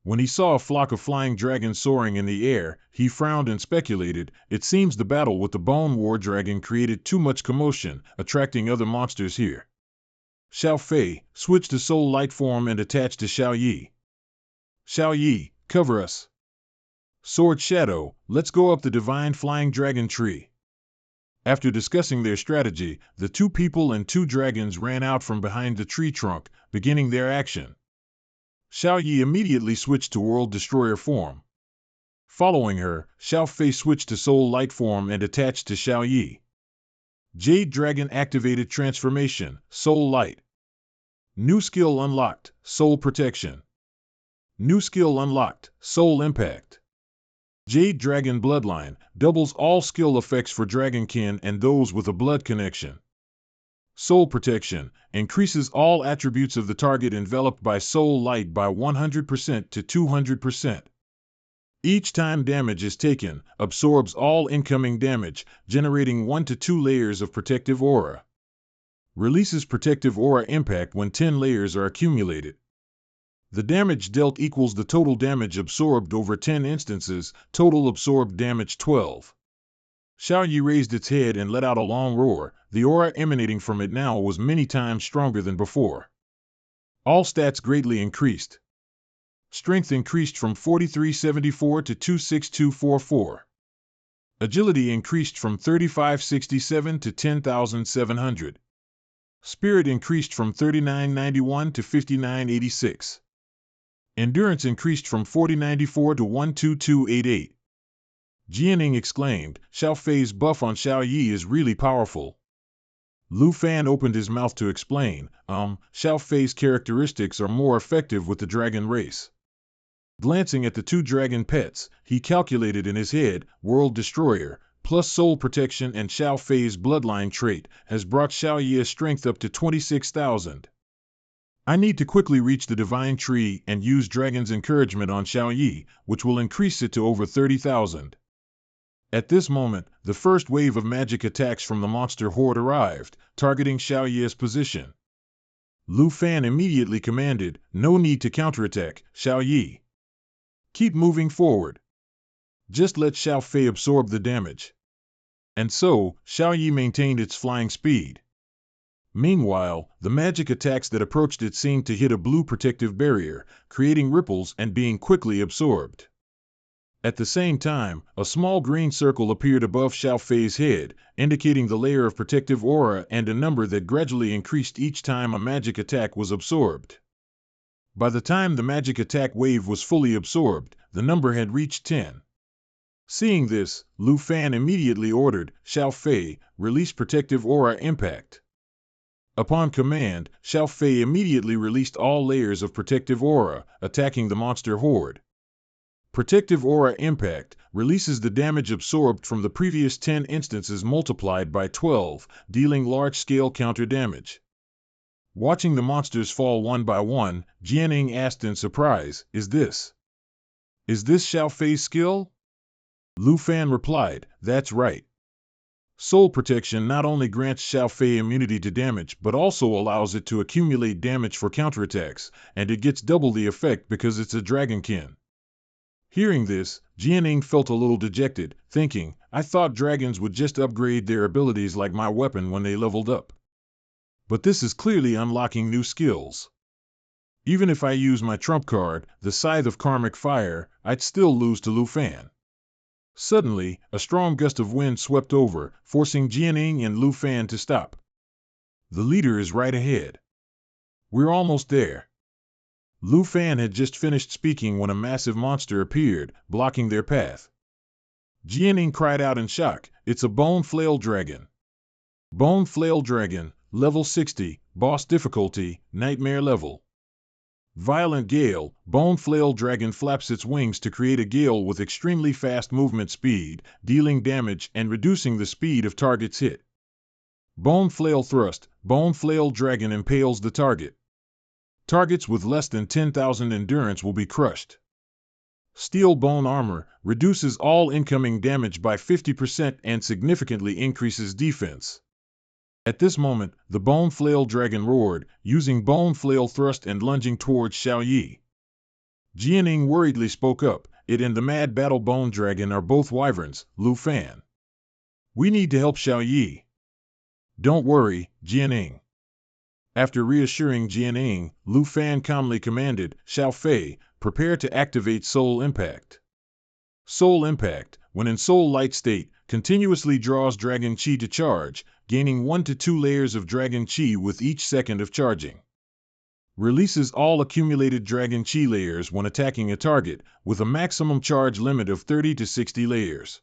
When he saw a flock of flying dragons soaring in the air, he frowned and speculated, it seems the battle with the Bone War Dragon created too much commotion, attracting other monsters here. Xiao Fei, switch to Soul Light form and attach to Xiao Yi. Xiao Yi, cover us. Sword Shadow, let's go up the divine flying dragon tree. After discussing their strategy, the 2 people and 2 dragons ran out from behind the tree trunk, beginning their action. Xiao Yi immediately switched to World Destroyer form. Following her, Xiao Fei switched to Soul Light form and attached to Xiao Yi. Jade Dragon activated transformation, Soul Light. New skill unlocked, Soul Protection. New skill unlocked, Soul Impact. Jade Dragon Bloodline doubles all skill effects for Dragonkin and those with a blood connection. Soul Protection increases all attributes of the target enveloped by soul light by 100% to 200%. Each time damage is taken, absorbs all incoming damage, generating 1 to 2 layers of protective aura. Releases protective aura impact when 10 layers are accumulated. The damage dealt equals the total damage absorbed over 10 instances, total absorbed damage 12. Xiao Yi raised its head and let out a long roar. The aura emanating from it now was many times stronger than before. All stats greatly increased. Strength increased from 4374 to 26244. Agility increased from 3567 to 10,700. Spirit increased from 3991 to 5986. Endurance increased from 4094 to 12288. Jianing exclaimed, Xiao Fei's buff on Xiao Yi is really powerful. Lu Fan opened his mouth to explain, Xiao Fei's characteristics are more effective with the dragon race. Glancing at the 2 dragon pets, he calculated in his head, World Destroyer, plus Soul Protection and Xiao Fei's bloodline trait, has brought Xiao Yi's strength up to 26,000. I need to quickly reach the Divine Tree and use Dragon's Encouragement on Xiao Yi, which will increase it to over 30,000. At this moment, the first wave of magic attacks from the monster horde arrived, targeting Xiao Yi's position. Lu Fan immediately commanded, no need to counterattack, Xiao Yi. Keep moving forward. Just let Xiao Fei absorb the damage. And so, Xiao Yi maintained its flying speed. Meanwhile, the magic attacks that approached it seemed to hit a blue protective barrier, creating ripples and being quickly absorbed. At the same time, a small green circle appeared above Xiao Fei's head, indicating the layer of protective aura and a number that gradually increased each time a magic attack was absorbed. By the time the magic attack wave was fully absorbed, the number had reached 10. Seeing this, Lu Fan immediately ordered, Xiao Fei, release protective aura impact. Upon command, Xiao Fei immediately released all layers of protective aura, attacking the monster horde. Protective Aura Impact releases the damage absorbed from the previous 10 instances multiplied by 12, dealing large-scale counter damage. Watching the monsters fall one by one, Jianing asked in surprise, Is this Xiao Fei's skill? Lu Fan replied, That's right. Soul Protection not only grants Xiao Fei immunity to damage but also allows it to accumulate damage for counterattacks, and it gets double the effect because it's a dragonkin. Hearing this, Jianing felt a little dejected, thinking, I thought dragons would just upgrade their abilities like my weapon when they leveled up. But this is clearly unlocking new skills. Even if I use my trump card, the Scythe of Karmic Fire, I'd still lose to Lu Fan. Suddenly, a strong gust of wind swept over, forcing Jianing and Lu Fan to stop. The leader is right ahead. We're almost there. Lu Fan had just finished speaking when a massive monster appeared, blocking their path. Jianing cried out in shock, It's a Bone Flail Dragon. Bone Flail Dragon, level 60, boss difficulty, nightmare level. Violent Gale, Bone Flail Dragon flaps its wings to create a gale with extremely fast movement speed, dealing damage and reducing the speed of targets hit. Bone Flail Thrust, Bone Flail Dragon impales the target. Targets with less than 10,000 endurance will be crushed. Steel Bone Armor reduces all incoming damage by 50% and significantly increases defense. At this moment, the Bone Flail Dragon roared, using Bone Flail Thrust and lunging towards Xiao Yi. Jianing worriedly spoke up, It and the Mad Battle Bone Dragon are both wyverns, Lu Fan. We need to help Xiao Yi. Don't worry, Jianing. After reassuring Jianing, Lu Fan calmly commanded, Xiao Fei, prepare to activate Soul Impact. Soul Impact, when in Soul Light state, continuously draws Dragon Chi to charge, gaining 1 to 2 layers of Dragon Chi with each second of charging. Releases all accumulated Dragon Chi layers when attacking a target, with a maximum charge limit of 30 to 60 layers.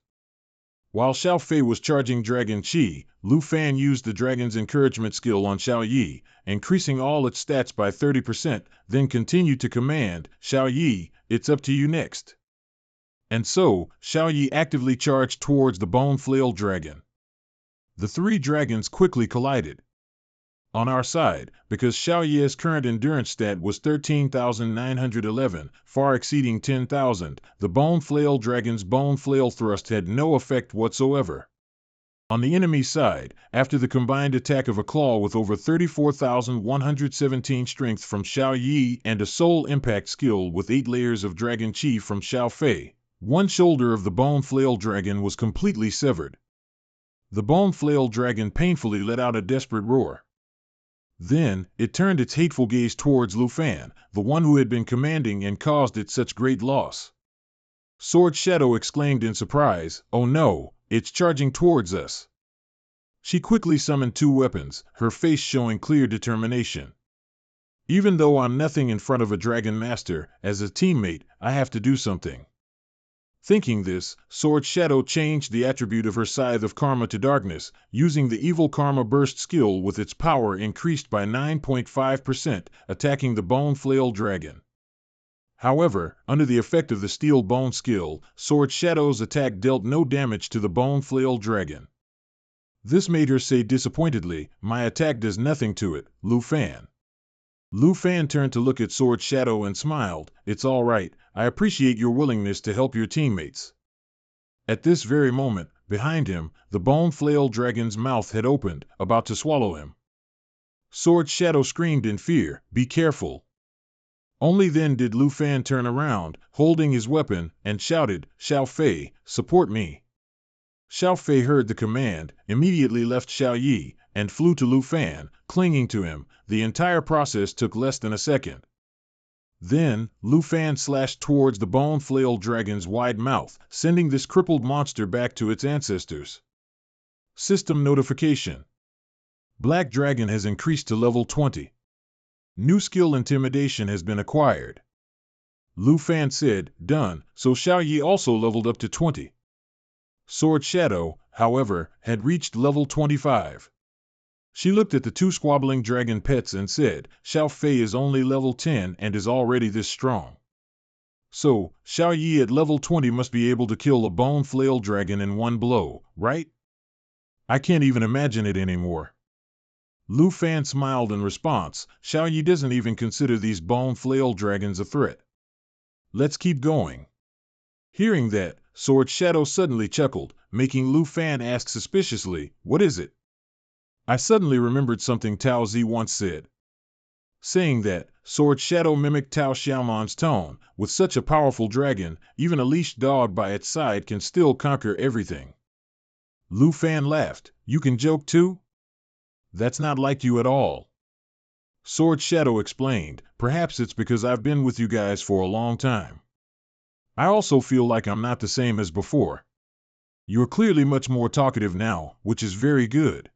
While Xiao Fei was charging Dragon Chi, Lu Fan used the Dragon's Encouragement skill on Xiao Yi, increasing all its stats by 30%, then continued to command, Xiao Yi, it's up to you next. And so, Xiao Yi actively charged towards the Bone Flail Dragon. The three dragons quickly collided. On our side, because Xiao Yi's current endurance stat was 13,911, far exceeding 10,000, the Bone Flail Dragon's Bone Flail Thrust had no effect whatsoever. On the enemy side, after the combined attack of a claw with over 34,117 strength from Xiao Yi and a soul impact skill with 8 layers of Dragon Chi from Xiao Fei, one shoulder of the Bone Flail Dragon was completely severed. The Bone Flail Dragon painfully let out a desperate roar. Then, it turned its hateful gaze towards Lu Fan, the one who had been commanding and caused it such great loss. Sword Shadow exclaimed in surprise, "Oh no, it's charging towards us." She quickly summoned 2 weapons, her face showing clear determination. Even though I'm nothing in front of a Dragon Master, as a teammate, I have to do something. Thinking this, Sword Shadow changed the attribute of her Scythe of Karma to Darkness, using the Evil Karma Burst skill with its power increased by 9.5%, attacking the Bone Flail Dragon. However, under the effect of the Steel Bone skill, Sword Shadow's attack dealt no damage to the Bone Flail Dragon. This made her say disappointedly, "My attack does nothing to it, Lu Fan." Lu Fan turned to look at Sword Shadow and smiled, "It's all right, I appreciate your willingness to help your teammates." At this very moment, behind him, the Bone Flail Dragon's mouth had opened, about to swallow him. Sword Shadow screamed in fear, "Be careful." Only then did Lu Fan turn around, holding his weapon, and shouted, "Xiao Fei, support me." Xiao Fei heard the command, immediately left Xiao Yi, and flew to Lu Fan, clinging to him. The entire process took less than a second. Then, Lu Fan slashed towards the Bone Flail Dragon's wide mouth, sending this crippled monster back to its ancestors. System notification. Black Dragon has increased to level 20. New skill Intimidation has been acquired. Lu Fan said, "Done," so Xiao Yi also leveled up to 20. Sword Shadow, however, had reached level 25. She looked at the 2 squabbling dragon pets and said, "Xiao Fei is only level 10 and is already this strong. So, Xiao Yi at level 20 must be able to kill a Bone Flail Dragon in one blow, right? I can't even imagine it anymore." Lu Fan smiled in response, "Xiao Yi doesn't even consider these Bone Flail Dragons a threat. Let's keep going." Hearing that, Sword Shadow suddenly chuckled, making Lu Fan ask suspiciously, "What is it?" I suddenly remembered something Tao Zi once said. Saying that, Sword Shadow mimicked Tao Xiaoman's tone, "With such a powerful dragon, even a leashed dog by its side can still conquer everything." Lu Fan laughed, "You can joke too? That's not like you at all." Sword Shadow explained, "Perhaps it's because I've been with you guys for a long time. I also feel like I'm not the same as before. You're clearly much more talkative now, which is very good.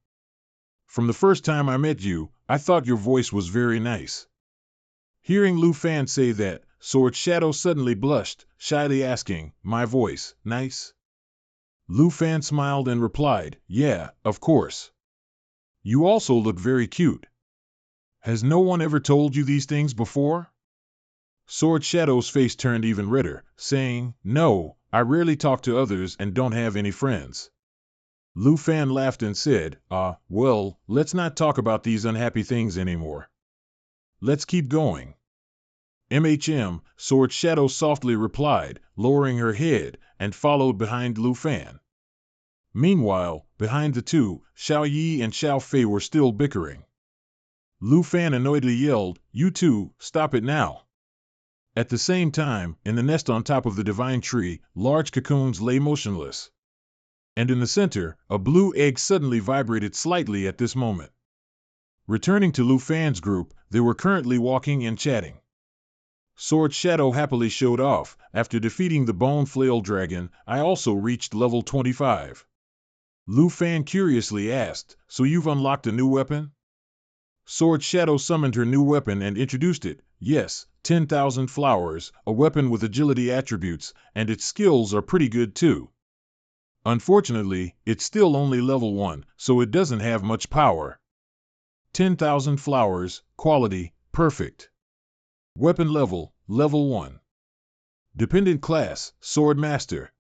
From the first time I met you, I thought your voice was very nice." Hearing Lu Fan say that, Sword Shadow suddenly blushed, shyly asking, "My voice, nice?" Lu Fan smiled and replied, "Yeah, of course. You also look very cute. Has no one ever told you these things before?" Sword Shadow's face turned even redder, saying, "No, I rarely talk to others and don't have any friends." Lu Fan laughed and said, well, let's not talk about these unhappy things anymore. Let's keep going." Sword Shadow softly replied, lowering her head, and followed behind Lu Fan. Meanwhile, behind the two, Xiao Yi and Xiao Fei were still bickering. Lu Fan annoyedly yelled, "You two, stop it now." At the same time, in the nest on top of the divine tree, large cocoons lay motionless. And in the center, a blue egg suddenly vibrated slightly at this moment. Returning to Lu Fan's group, they were currently walking and chatting. Sword Shadow happily showed off, "After defeating the Bone Flail Dragon, I also reached level 25. Lu Fan curiously asked, "So you've unlocked a new weapon?" Sword Shadow summoned her new weapon and introduced it. "Yes, 10,000 flowers, a weapon with agility attributes, and its skills are pretty good too." Unfortunately, it's still only level 1, so it doesn't have much power. 10,000 flowers, quality, perfect. Weapon level, level 1. Dependent class, Sword Master.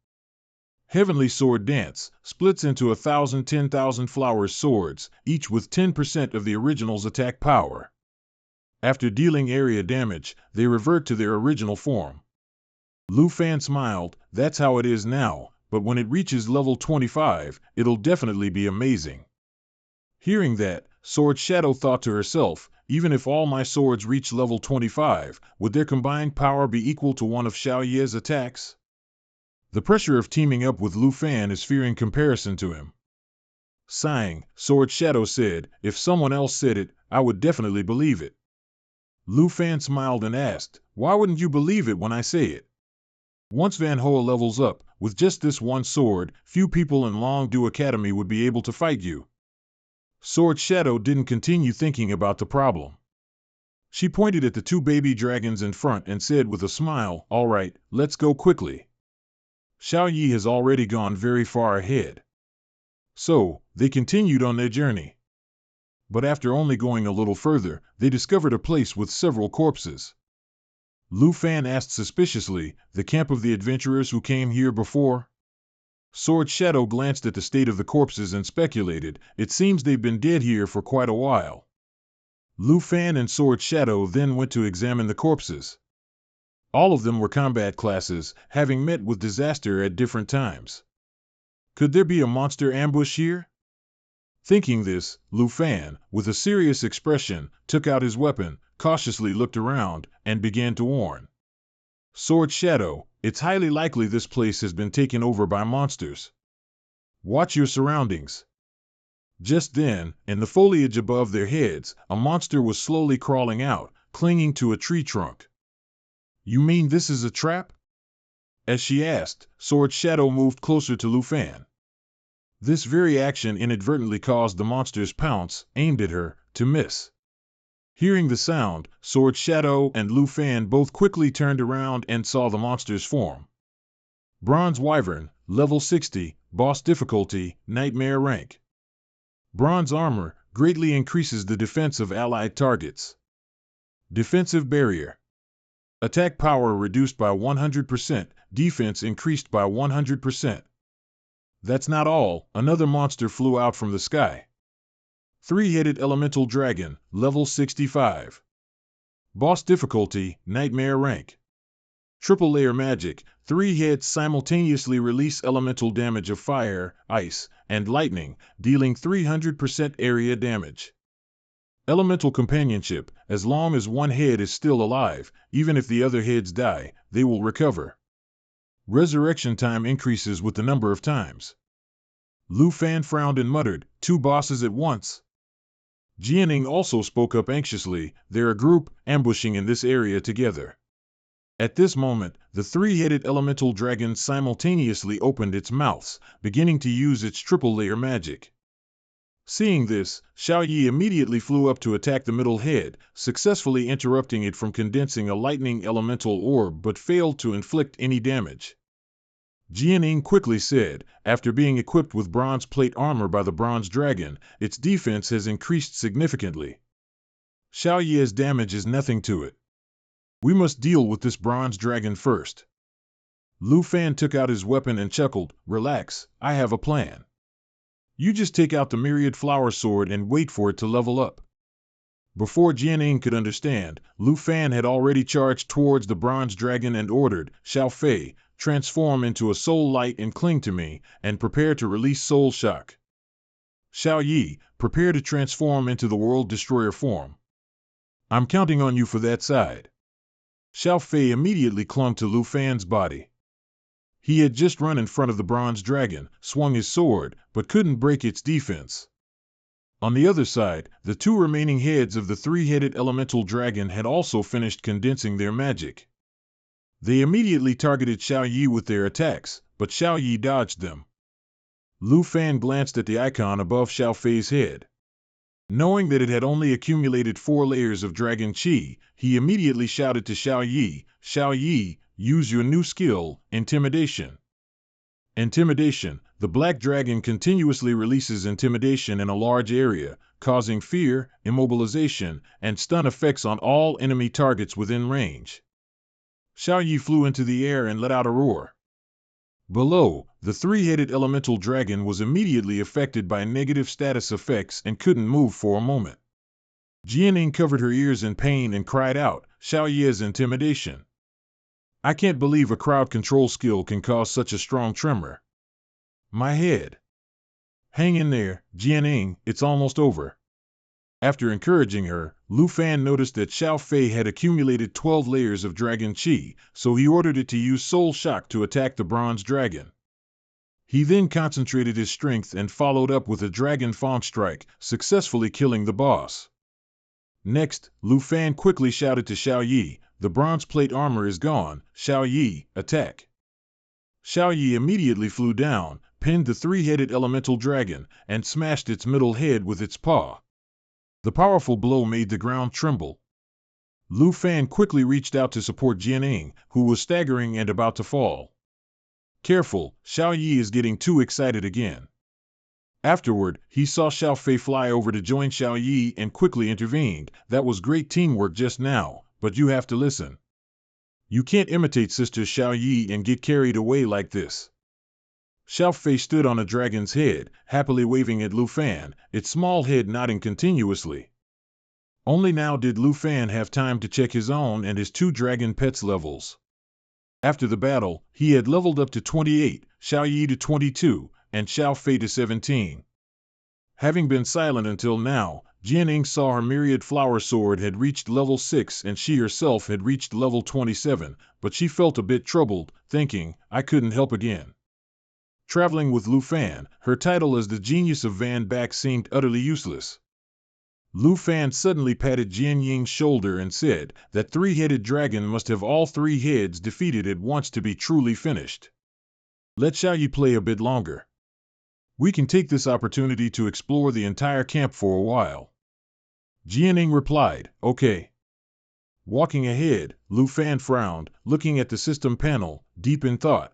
Heavenly Sword Dance, splits into 1,000 10,000 flowers swords, each with 10% of the original's attack power. After dealing area damage, they revert to their original form. Lu Fan smiled, that's how it is now, but when it reaches level 25, it'll definitely be amazing. Hearing that, Sword Shadow thought to herself, even if all my swords reach level 25, would their combined power be equal to one of Xiao Ye's attacks? The pressure of teaming up with Lu Fan is fearing comparison to him. Sighing, Sword Shadow said, if someone else said it, I would definitely believe it. Lu Fan smiled and asked, why wouldn't you believe it when I say it? Once Manhua levels up, with just this one sword, few people in Longdu Academy would be able to fight you. Sword Shadow didn't continue thinking about the problem. She pointed at the 2 baby dragons in front and said with a smile, all right, let's go quickly. Xiao Yi has already gone very far ahead. So, they continued on their journey. But after only going a little further, they discovered a place with several corpses. Lu Fan asked suspiciously, the camp of the adventurers who came here before? Sword Shadow glanced at the state of the corpses and speculated, it seems they've been dead here for quite a while. Lu Fan and Sword Shadow then went to examine the corpses. All of them were combat classes, having met with disaster at different times. Could there be a monster ambush here? Thinking this, Lu Fan, with a serious expression, took out his weapon, cautiously looked around, and began to warn. Sword Shadow, it's highly likely this place has been taken over by monsters. Watch your surroundings. Just then, in the foliage above their heads, a monster was slowly crawling out, clinging to a tree trunk. You mean this is a trap? As she asked, Sword Shadow moved closer to Lu Fan. This very action inadvertently caused the monster's pounce, aimed at her, to miss. Hearing the sound, Sword Shadow and Lu Fan both quickly turned around and saw the monster's form. Bronze Wyvern, level 60, boss difficulty, nightmare rank. Bronze armor, greatly increases the defense of allied targets. Defensive barrier. Attack power reduced by 100%, defense increased by 100%. That's not all, another monster flew out from the sky. 3-headed elemental dragon, level 65. Boss difficulty, nightmare rank. Triple layer magic, 3 heads simultaneously release elemental damage of fire, ice, and lightning, dealing 300% area damage. Elemental companionship, as long as one head is still alive, even if the other heads die, they will recover. Resurrection time increases with the number of times. Lu Fan frowned and muttered, 2 bosses at once? Jianing also spoke up anxiously, they're a group, ambushing in this area together. At this moment, the 3-headed elemental dragon simultaneously opened its mouths, beginning to use its triple-layer magic. Seeing this, Xiao Yi immediately flew up to attack the middle head, successfully interrupting it from condensing a lightning elemental orb but failed to inflict any damage. Jianing quickly said, after being equipped with bronze plate armor by the bronze dragon, its defense has increased significantly. Xiao Yi's damage is nothing to it. We must deal with this bronze dragon first. Lu Fan took out his weapon and chuckled, relax, I have a plan. You just take out the myriad flower sword and wait for it to level up. Before Jianing could understand, Lu Fan had already charged towards the bronze dragon and ordered, Xiao Fei, transform into a soul light and cling to me, and prepare to release soul shock. Xiao Yi, prepare to transform into the world destroyer form. I'm counting on you for that side. Xiao Fei immediately clung to Lu Fan's body. He had just run in front of the bronze dragon, swung his sword, but couldn't break its defense. On the other side, the 2 remaining heads of the 3-headed elemental dragon had also finished condensing their magic. They immediately targeted Xiao Yi with their attacks, but Xiao Yi dodged them. Lu Fan glanced at the icon above Xiao Fei's head. Knowing that it had only accumulated 4 layers of dragon chi, he immediately shouted to Xiao Yi, use your new skill, Intimidation. Intimidation, the black dragon continuously releases intimidation in a large area, causing fear, immobilization, and stun effects on all enemy targets within range. Xiao Yi flew into the air and let out a roar. Below, the three-headed elemental dragon was immediately affected by negative status effects and couldn't move for a moment. Jianing covered her ears in pain and cried out, Xiao Yi's intimidation. I can't believe a crowd control skill can cause such a strong tremor. My head. Hang in there, Jianing, it's almost over. After encouraging her, Lu Fan noticed that Xiao Fei had accumulated 12 layers of dragon qi, so he ordered it to use Soul Shock to attack the bronze dragon. He then concentrated his strength and followed up with a Dragon Fang strike, successfully killing the boss. Next, Lu Fan quickly shouted to Xiao Yi, the bronze plate armor is gone, Xiao Yi, attack. Xiao Yi immediately flew down, pinned the three-headed elemental dragon, and smashed its middle head with its paw. The powerful blow made the ground tremble. Lu Fan quickly reached out to support Jianing, who was staggering and about to fall. Careful, Xiao Yi is getting too excited again. Afterward, he saw Xiao Fei fly over to join Xiao Yi and quickly intervened. That was great teamwork just now, but you have to listen. You can't imitate Sister Xiao Yi and get carried away like this. Xiao Fei stood on a dragon's head, happily waving at Lu Fan, its small head nodding continuously. Only now did Lu Fan have time to check his own and his two dragon pets' levels. After the battle, he had leveled up to 28, Xiao Yi to 22, and Xiao Fei to 17. Having been silent until now, Jianing saw her myriad flower sword had reached level 6 and she herself had reached level 27, but she felt a bit troubled, thinking, I couldn't help again. Traveling with Lu Fan, her title as the genius of Van Back seemed utterly useless. Lu Fan suddenly patted Jian Ying's shoulder and said, that three-headed dragon must have all three heads defeated at once to be truly finished. Let Xiao Yi play a bit longer. We can take this opportunity to explore the entire camp for a while. Jianing replied, okay. Walking ahead, Lu Fan frowned, looking at the system panel, deep in thought.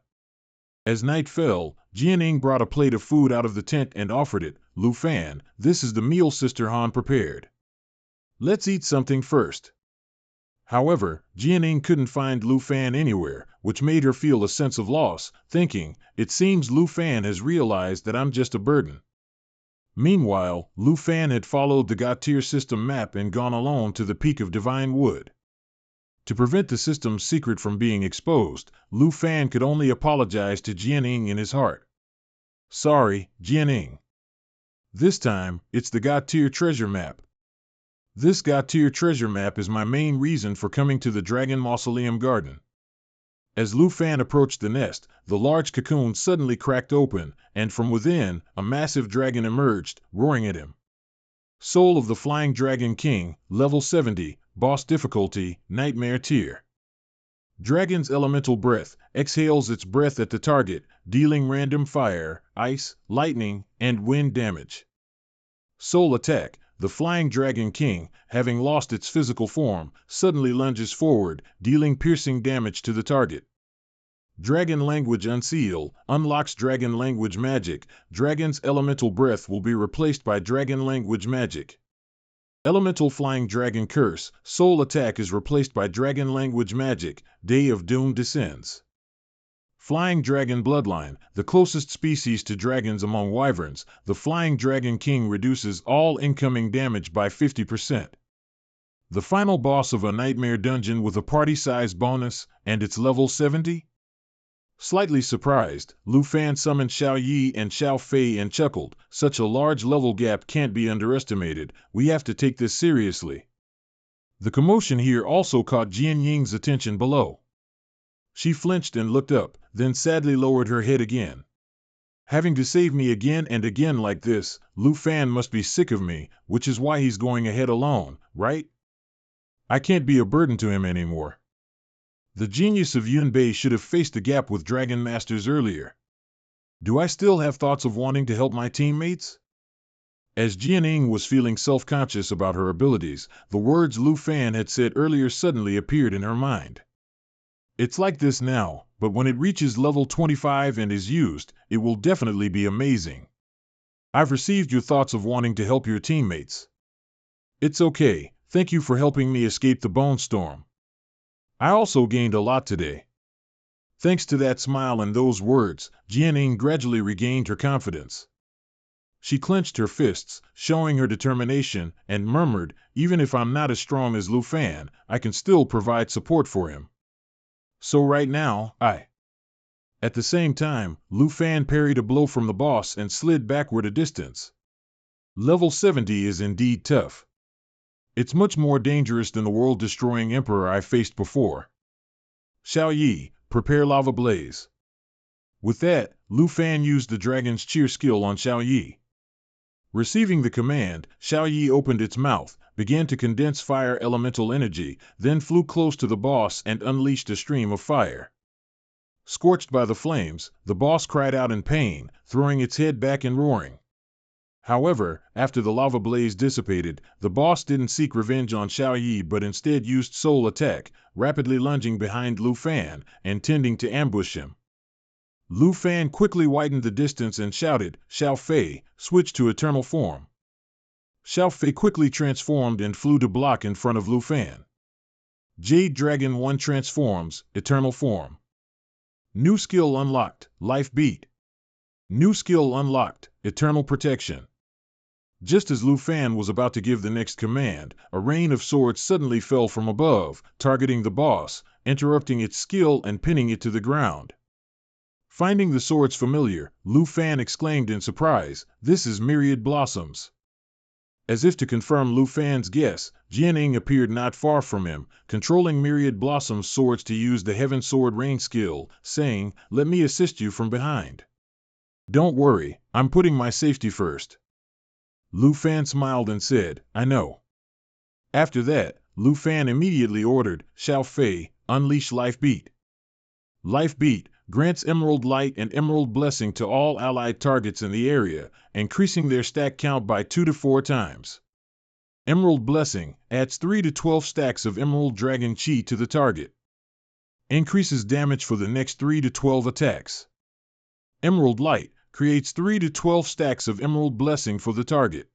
As night fell, Jianing brought a plate of food out of the tent and offered it. Lu Fan, this is the meal Sister Han prepared. Let's eat something first. However, Jianing couldn't find Lu Fan anywhere, which made her feel a sense of loss, thinking, it seems Lu Fan has realized that I'm just a burden. Meanwhile, Lu Fan had followed the Gautier system map and gone alone to the peak of Divine Wood. To prevent the system's secret from being exposed, Lu Fan could only apologize to Jianing in his heart. Sorry, Jianing. This time, it's the Gautier treasure map. This Gautier treasure map is my main reason for coming to the Dragon Mausoleum Garden. As Lu Fan approached the nest, the large cocoon suddenly cracked open, and from within, a massive dragon emerged, roaring at him. Soul of the Flying Dragon King, level 70, boss difficulty, nightmare tier. Dragon's elemental breath exhales its breath at the target, dealing random fire, ice, lightning, and wind damage. Soul attack. The Flying Dragon King, having lost its physical form, suddenly lunges forward, dealing piercing damage to the target. Dragon Language Unseal unlocks Dragon Language magic. Dragon's elemental breath will be replaced by Dragon Language magic. Elemental Flying Dragon Curse. Soul attack is replaced by Dragon Language magic. Day of Doom descends. Flying Dragon Bloodline, the closest species to dragons among wyverns, the Flying Dragon King reduces all incoming damage by 50%. The final boss of a nightmare dungeon with a party-size bonus, and it's level 70? Slightly surprised, Lu Fan summoned Xiao Yi and Xiao Fei and chuckled, such a large level gap can't be underestimated, we have to take this seriously. The commotion here also caught Jian Ying's attention below. She flinched and looked up, then sadly lowered her head again. Having to save me again and again like this, Lu Fan must be sick of me, which is why he's going ahead alone, right? I can't be a burden to him anymore. The genius of Yun Bei should have faced the gap with Dragon Masters earlier. Do I still have thoughts of wanting to help my teammates? As Jianing was feeling self-conscious about her abilities, the words Lu Fan had said earlier suddenly appeared in her mind. It's like this now, but when it reaches level 25 and is used, it will definitely be amazing. I've received your thoughts of wanting to help your teammates. It's okay, thank you for helping me escape the bone storm. I also gained a lot today. Thanks to that smile and those words, Jianing gradually regained her confidence. She clenched her fists, showing her determination, and murmured, even if I'm not as strong as Lu Fan, I can still provide support for him. So right now, At the same time, Lu Fan parried a blow from the boss and slid backward a distance. Level 70 is indeed tough. It's much more dangerous than the world-destroying emperor I faced before. Xiao Yi, prepare lava blaze. With that, Lu Fan used the dragon's cheer skill on Xiao Yi. Receiving the command, Xiao Yi opened its mouth, began to condense fire elemental energy, then flew close to the boss and unleashed a stream of fire. Scorched by the flames, the boss cried out in pain, throwing its head back and roaring. However, after the lava blaze dissipated, the boss didn't seek revenge on Xiao Yi but instead used soul attack, rapidly lunging behind Lu Fan, intending to ambush him. Lu Fan quickly widened the distance and shouted, "Xiao Fei, switch to eternal form." Xiao Fei quickly transformed and flew to block in front of Lu Fan. Jade Dragon 1 transforms, eternal form. New skill unlocked, life beat. New skill unlocked, eternal protection. Just as Lu Fan was about to give the next command, a rain of swords suddenly fell from above, targeting the boss, interrupting its skill and pinning it to the ground. Finding the swords familiar, Lu Fan exclaimed in surprise, "This is Myriad Blossoms." As if to confirm Lu Fan's guess, Jianing appeared not far from him, controlling Myriad Blossom's swords to use the Heaven Sword Rain skill, saying, "Let me assist you from behind." "Don't worry, I'm putting my safety first." Lu Fan smiled and said, "I know." After that, Lu Fan immediately ordered, "Xiao Fei, unleash Life Beat." Life Beat grants Emerald Light and Emerald Blessing to all allied targets in the area, increasing their stack count by 2 to 4 times. Emerald Blessing adds 3 to 12 stacks of Emerald Dragon Chi to the target. Increases damage for the next 3 to 12 attacks. Emerald Light creates 3 to 12 stacks of Emerald Blessing for the target.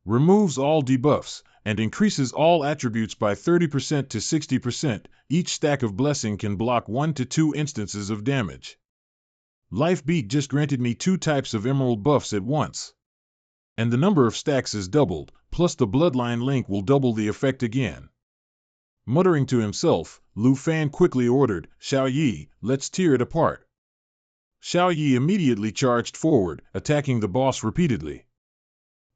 Removes all debuffs, and increases all attributes by 30% to 60%. Each stack of blessing can block 1 to 2 instances of damage. Life Beat just granted me 2 types of emerald buffs at once. And the number of stacks is doubled, plus the bloodline link will double the effect again. Muttering to himself, Lu Fan quickly ordered, "Xiao Yi, let's tear it apart." Xiao Yi immediately charged forward, attacking the boss repeatedly.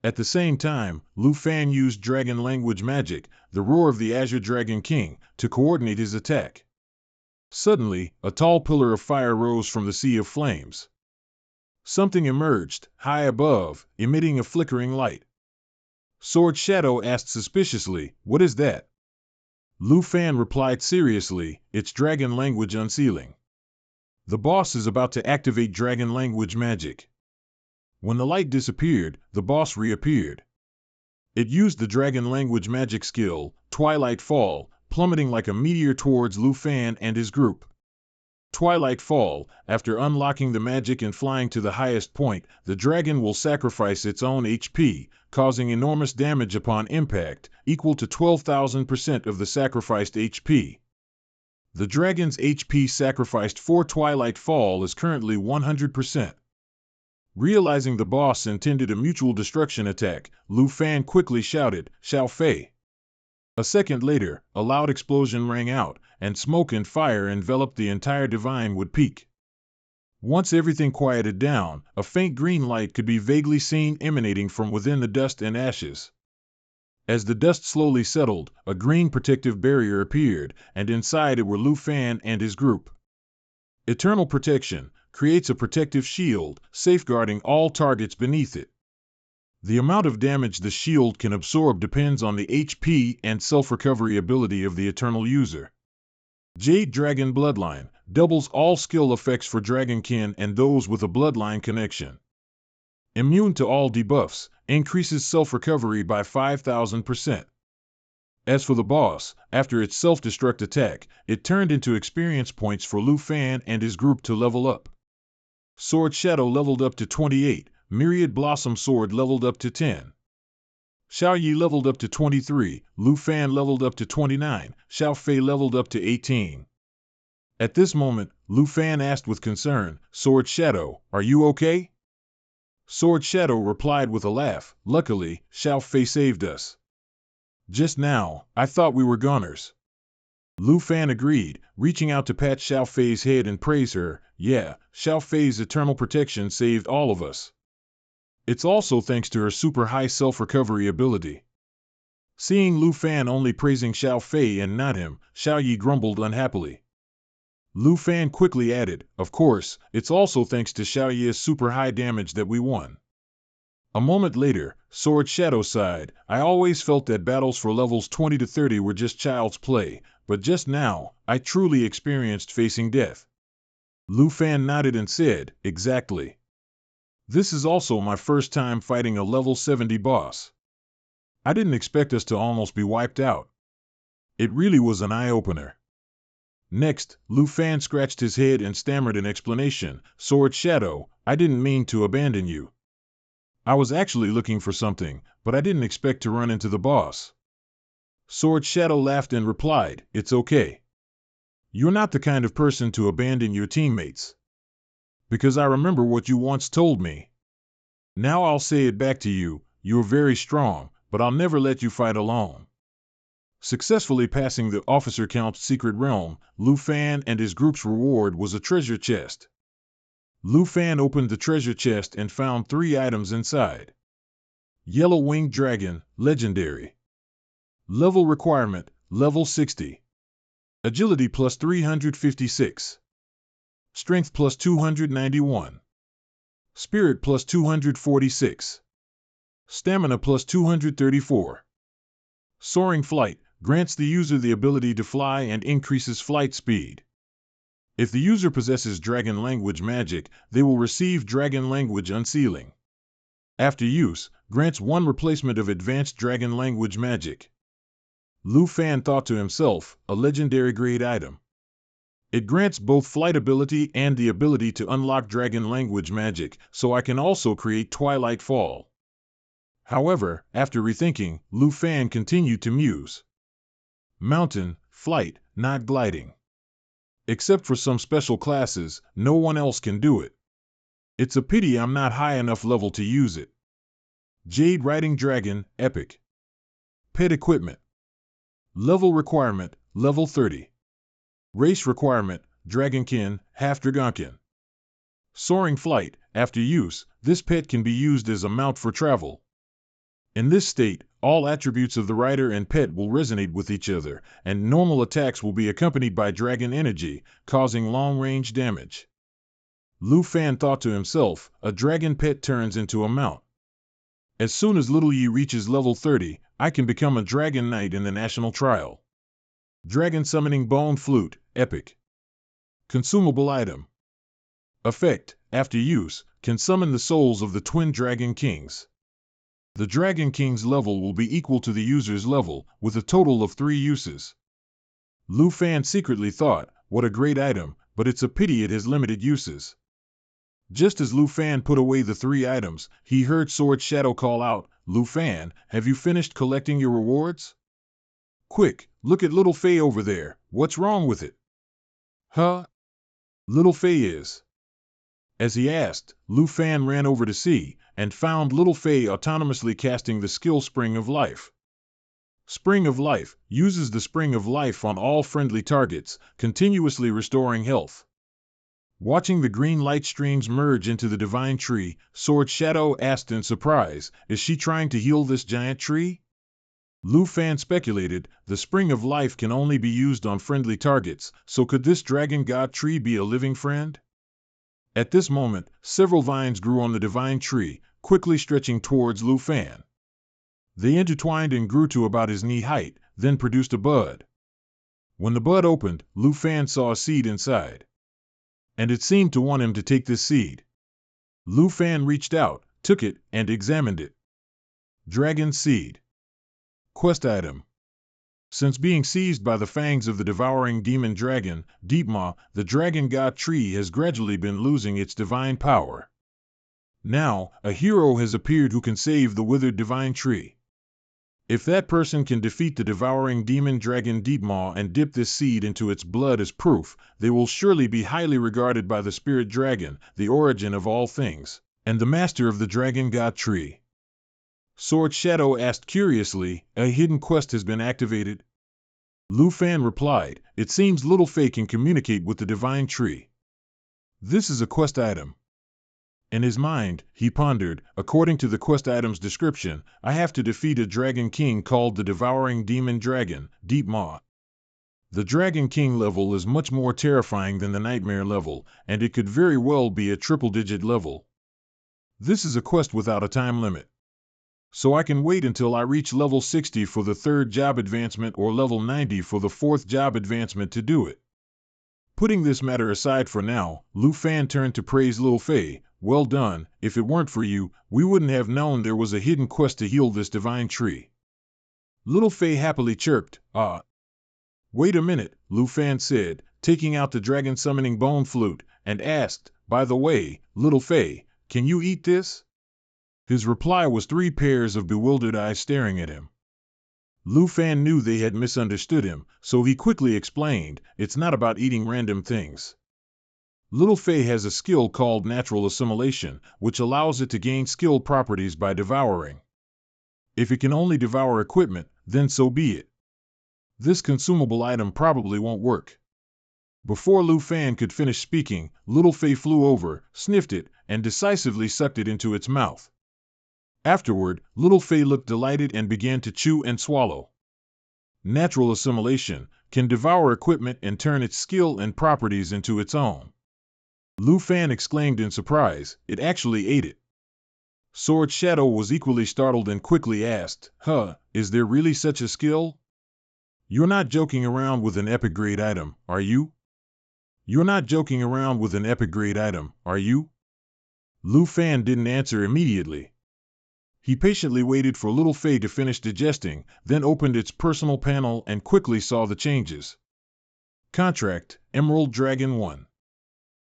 At the same time, Lu Fan used dragon language magic, the roar of the Azure Dragon King, to coordinate his attack. Suddenly, a tall pillar of fire rose from the sea of flames. Something emerged, high above, emitting a flickering light. Sword Shadow asked suspiciously, "What is that?" Lu Fan replied seriously, "It's dragon language unsealing." The boss is about to activate dragon language magic. When the light disappeared, the boss reappeared. It used the dragon language magic skill, Twilight Fall, plummeting like a meteor towards Lu Fan and his group. Twilight Fall, after unlocking the magic and flying to the highest point, the dragon will sacrifice its own HP, causing enormous damage upon impact, equal to 12,000% of the sacrificed HP. The dragon's HP sacrificed for Twilight Fall is currently 100%. Realizing the boss intended a mutual destruction attack, Lu Fan quickly shouted, "Xiao Fei." A second later, a loud explosion rang out, and smoke and fire enveloped the entire Divine Wood Peak. Once everything quieted down, a faint green light could be vaguely seen emanating from within the dust and ashes. As the dust slowly settled, a green protective barrier appeared, and inside it were Lu Fan and his group. Eternal Protection creates a protective shield, safeguarding all targets beneath it. The amount of damage the shield can absorb depends on the HP and self-recovery ability of the Eternal user. Jade Dragon Bloodline doubles all skill effects for Dragonkin and those with a bloodline connection. Immune to all debuffs, increases self-recovery by 5,000%. As for the boss, after its self-destruct attack, it turned into experience points for Lu Fan and his group to level up. Sword Shadow leveled up to 28, Myriad Blossom Sword leveled up to 10. Xiao Yi leveled up to 23, Lu Fan leveled up to 29, Xiao Fei leveled up to 18. At this moment, Lu Fan asked with concern, "Sword Shadow, are you okay?" Sword Shadow replied with a laugh, "Luckily, Xiao Fei saved us. Just now, I thought we were goners." Lu Fan agreed, reaching out to pat Xiao Fei's head and praise her. "Yeah, Xiao Fei's eternal protection saved all of us. It's also thanks to her super high self-recovery ability." Seeing Lu Fan only praising Xiao Fei and not him, Xiao Yi grumbled unhappily. Lu Fan quickly added, "Of course, it's also thanks to Xiao Yi's super high damage that we won." A moment later, Sword Shadow sighed, "I always felt that battles for levels 20 to 30 were just child's play, but just now, I truly experienced facing death." Lu Fan nodded and said, "Exactly. This is also my first time fighting a level 70 boss. I didn't expect us to almost be wiped out. It really was an eye-opener." Next, Lu Fan scratched his head and stammered an explanation, "Sword Shadow, I didn't mean to abandon you. I was actually looking for something, but I didn't expect to run into the boss." Sword Shadow laughed and replied, "It's okay. You're not the kind of person to abandon your teammates. Because I remember what you once told me. Now I'll say it back to you, you're very strong, but I'll never let you fight alone." Successfully passing the Officer Count's secret realm, Lu Fan and his group's reward was a treasure chest. Lu Fan opened the treasure chest and found 3 items inside. Yellow Winged Dragon, Legendary. Level requirement, level 60. Agility plus 356. Strength plus 291. Spirit plus 246. Stamina plus 234. Soaring Flight grants the user the ability to fly and increases flight speed. If the user possesses Dragon Language magic, they will receive Dragon Language Unsealing. After use, grants 1 replacement of Advanced Dragon Language magic. Lu Fan thought to himself, a legendary grade item. It grants both flight ability and the ability to unlock Dragon Language magic, so I can also create Twilight Fall. However, after rethinking, Lu Fan continued to muse. Mountain, flight, not gliding. Except for some special classes, no one else can do it. It's a pity I'm not high enough level to use it. Jade Riding Dragon, Epic. Pet Equipment. Level requirement, level 30. Race requirement, Dragonkin, half Dragonkin. Soaring Flight, after use, this pet can be used as a mount for travel. In this state, all attributes of the rider and pet will resonate with each other, and normal attacks will be accompanied by dragon energy, causing long-range damage. Lu Fan thought to himself, a dragon pet turns into a mount. As soon as Little Yi reaches level 30, I can become a dragon knight in the national trial. Dragon Summoning Bone Flute, Epic. Consumable item. Effect, after use, can summon the souls of the twin Dragon Kings. The Dragon King's level will be equal to the user's level, with a total of 3 uses. Lu Fan secretly thought, what a great item, but it's a pity it has limited uses. Just as Lu Fan put away the 3 items, he heard Sword Shadow call out, "Lu Fan, have you finished collecting your rewards? Quick, look at Little Fei over there, what's wrong with it?" "Huh? Little Fei is?" As he asked, Lu Fan ran over to see, and found Little Fei autonomously casting the skill Spring of Life. Spring of Life uses the Spring of Life on all friendly targets, continuously restoring health. Watching the green light streams merge into the divine tree, Sword Shadow asked in surprise, "Is she trying to heal this giant tree?" Lu Fan speculated, the Spring of Life can only be used on friendly targets, so could this dragon god tree be a living friend? At this moment, several vines grew on the divine tree, quickly stretching towards Lu Fan. They intertwined and grew to about his knee height, then produced a bud. When the bud opened, Lu Fan saw a seed inside. And it seemed to want him to take this seed. Lu Fan reached out, took it, and examined it. Dragon Seed. Quest item. Since being seized by the fangs of the devouring demon dragon, Deepma, the dragon god tree has gradually been losing its divine power. Now, a hero has appeared who can save the withered divine tree. If that person can defeat the devouring demon dragon Deepma and dip this seed into its blood as proof, they will surely be highly regarded by the spirit dragon, the origin of all things, and the master of the dragon god tree. Sword Shadow asked curiously, a hidden quest has been activated? Lu Fan replied, it seems Little Fei can communicate with the divine tree. This is a quest item. In his mind, he pondered, according to the quest item's description, I have to defeat a dragon king called the devouring demon dragon, Deepma. The dragon king level is much more terrifying than the nightmare level, and it could very well be a triple-digit level. This is a quest without a time limit. So I can wait until I reach level 60 for the third job advancement or level 90 for the fourth job advancement to do it. Putting this matter aside for now, Lu Fan turned to praise Little Fei. Well done, if it weren't for you, we wouldn't have known there was a hidden quest to heal this divine tree. Little Fei happily chirped, ah. Wait a minute, Lu Fan said, taking out the dragon summoning bone flute, and asked, by the way, Little Fei, can you eat this? His reply was 3 pairs of bewildered eyes staring at him. Lu Fan knew they had misunderstood him, so he quickly explained, it's not about eating random things. Little Fei has a skill called natural assimilation, which allows it to gain skill properties by devouring. If it can only devour equipment, then so be it. This consumable item probably won't work. Before Lu Fan could finish speaking, Little Fei flew over, sniffed it, and decisively sucked it into its mouth. Afterward, Little Fei looked delighted and began to chew and swallow. Natural assimilation can devour equipment and turn its skill and properties into its own. Lu Fan exclaimed in surprise, it actually ate it. Sword Shadow was equally startled and quickly asked, is there really such a skill? You're not joking around with an epic grade item, are you? You're not joking around with an epic grade item, are you? Lu Fan didn't answer immediately. He patiently waited for Little Fei to finish digesting, then opened its personal panel and quickly saw the changes. Contract, Emerald Dragon 1.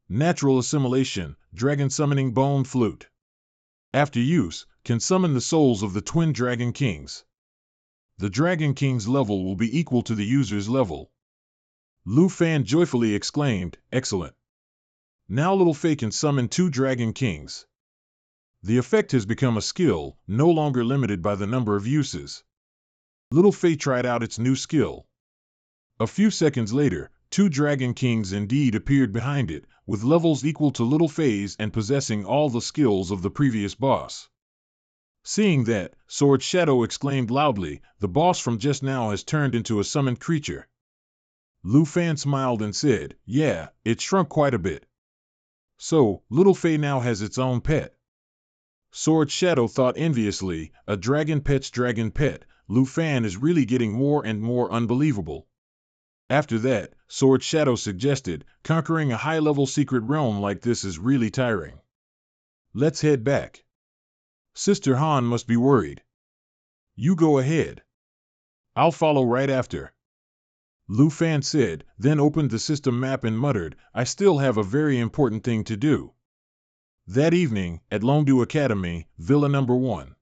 Natural assimilation, Dragon Summoning Bone Flute. After use, can summon the souls of the twin Dragon Kings. The Dragon King's level will be equal to the user's level. Lu Fan joyfully exclaimed, excellent. Now Little Fei can summon 2 Dragon Kings. The effect has become a skill, no longer limited by the number of uses. Little Fei tried out its new skill. A few seconds later, 2 Dragon Kings indeed appeared behind it, with levels equal to Little Fei's and possessing all the skills of the previous boss. Seeing that, Sword Shadow exclaimed loudly, the boss from just now has turned into a summoned creature. Lu Fan smiled and said, yeah, it shrunk quite a bit. So, Little Fei now has its own pet. Sword Shadow thought enviously, a dragon pet's dragon pet, Lu Fan is really getting more and more unbelievable. After that, Sword Shadow suggested, conquering a high-level secret realm like this is really tiring. Let's head back. Sister Han must be worried. You go ahead. I'll follow right after. Lu Fan said, then opened the system map and muttered, I still have a very important thing to do. That evening, at Longdu Academy, Villa No. 1.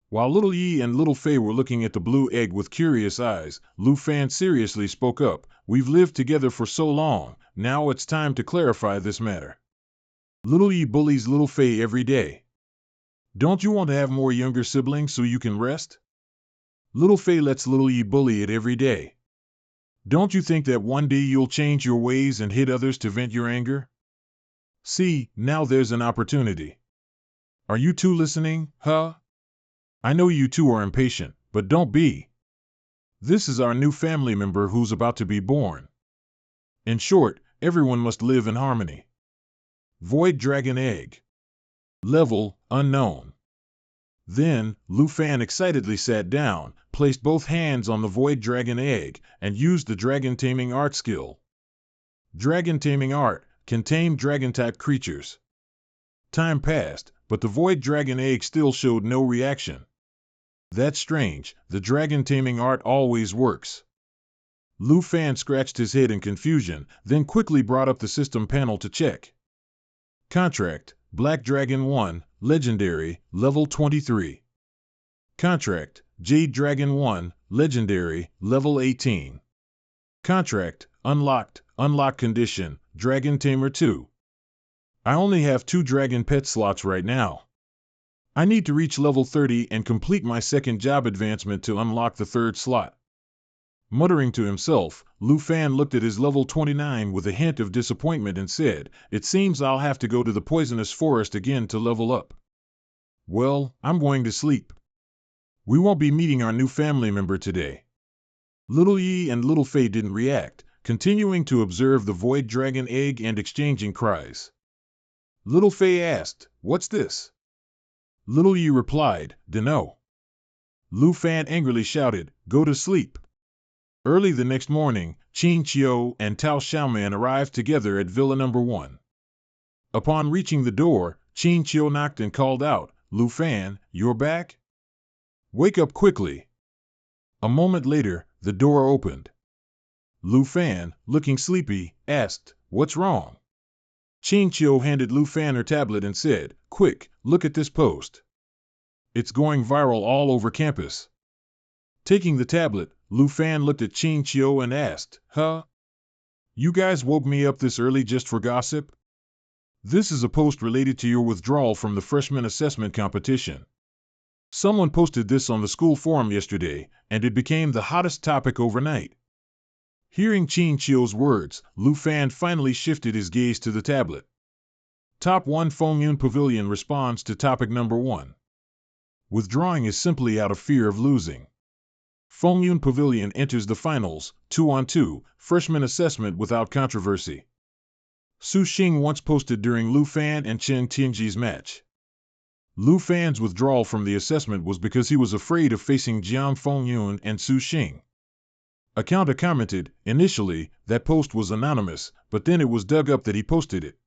While Little Yi and Little Fei were looking at the blue egg with curious eyes, Lu Fan seriously spoke up, we've lived together for so long, now it's time to clarify this matter. Little Yi bullies Little Fei every day. Don't you want to have more younger siblings so you can rest? Little Fei lets Little Yi bully it every day. Don't you think that one day you'll change your ways and hit others to vent your anger? See, now there's an opportunity. Are you two listening, huh? I know you two are impatient, but don't be. This is our new family member who's about to be born. In short, everyone must live in harmony. Void Dragon Egg. Level, unknown. Then, Lu Fan excitedly sat down, placed both hands on the Void Dragon Egg, and used the Dragon Taming Art skill. Dragon Taming Art can tame dragon-type creatures. Time passed, but the Void Dragon Egg still showed no reaction. That's strange, the dragon taming art always works. Lu Fan scratched his head in confusion, then quickly brought up the system panel to check. Contract, Black Dragon 1, Legendary, Level 23. Contract, Jade Dragon 1, Legendary, Level 18. Contract, Unlocked, Unlock Condition, Dragon Tamer 2. I only have 2 dragon pet slots right now. I need to reach level 30 and complete my second job advancement to unlock the 3rd slot. Muttering to himself, Lu Fan looked at his level 29 with a hint of disappointment and said, "It seems I'll have to go to the poisonous forest again to level up. Well, I'm going to sleep. We won't be meeting our new family member today." Little Yi and Little Fei didn't react, continuing to observe the void dragon egg and exchanging cries. Little Fei asked, "What's this?" Little Yi replied, "Dunno." Lu Fan angrily shouted, "Go to sleep." Early the next morning, Qin Qiu and Tao Xiaoman arrived together at Villa No. 1. Upon reaching the door, Qin Qiu knocked and called out, "Lu Fan, you're back? Wake up quickly." A moment later, the door opened. Lu Fan, looking sleepy, asked, "What's wrong?" Qin Qiu handed Lu Fan her tablet and said, "Quick, look at this post. It's going viral all over campus." Taking the tablet, Lu Fan looked at Qin Qiu and asked, "Huh? You guys woke me up this early just for gossip?" "This is a post related to your withdrawal from the freshman assessment competition. Someone posted this on the school forum yesterday, and it became the hottest topic overnight." Hearing Qin Qiu's words, Lu Fan finally shifted his gaze to the tablet. Top 1 Fengyun Pavilion responds to topic number 1. Withdrawing is simply out of fear of losing. Fengyun Pavilion enters the finals, 2-on-2, freshman assessment without controversy. Su Xing once posted during Lu Fan and Chen Tianji's match. Lu Fan's withdrawal from the assessment was because he was afraid of facing Jiang Fengyun and Su Xing. Account commented, initially, that post was anonymous, but then it was dug up that he posted it.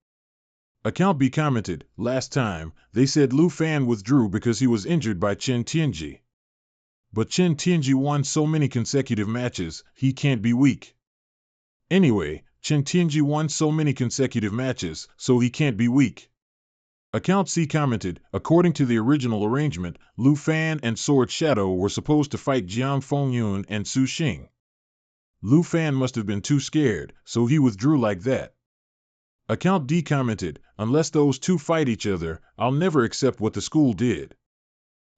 Account B commented, last time, they said Lu Fan withdrew because he was injured by Chen Tianji. But Chen Tianji won so many consecutive matches, he can't be weak. Anyway, Chen Tianji won so many consecutive matches, so he can't be weak. Account C commented, according to the original arrangement, Lu Fan and Sword Shadow were supposed to fight Jiang Fengyun and Su Xing. Lu Fan must have been too scared, so he withdrew like that. Account D commented, unless those two fight each other, I'll never accept what the school did.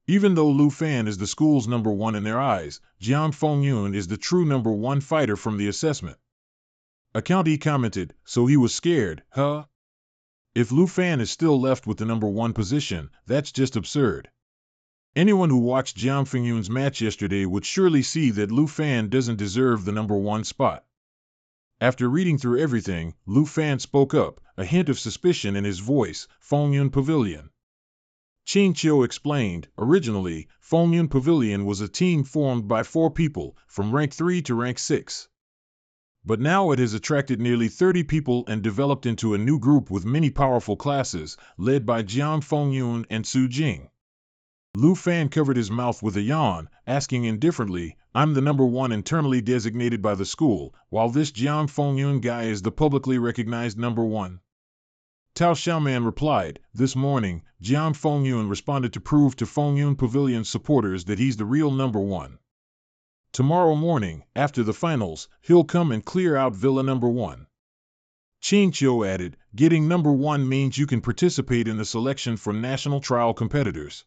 Even though Lu Fan is the school's number 1 in their eyes, Jiang Fengyun is the true number 1 fighter from the assessment. Account E commented, so he was scared, huh? If Lu Fan is still left with the number 1 position, that's just absurd. Anyone who watched Jiang Fengyun's match yesterday would surely see that Lu Fan doesn't deserve the number 1 spot. After reading through everything, Lu Fan spoke up, a hint of suspicion in his voice, Fengyun Pavilion. Qin Qiu explained, originally, Fengyun Pavilion was a team formed by 4 people, from rank 3 to rank 6. But now it has attracted nearly 30 people and developed into a new group with many powerful classes, led by Jiang Fengyun and Su Jing. Lu Fan covered his mouth with a yawn, asking indifferently, I'm the number 1 internally designated by the school, while this Jiang Fengyun guy is the publicly recognized number 1. Tao Xiaoman replied, this morning, Jiang Fengyun responded to prove to Fengyun Pavilion supporters that he's the real number 1. Tomorrow morning, after the finals, he'll come and clear out Villa No. 1. Qin Qiu added, getting number 1 means you can participate in the selection for national trial competitors.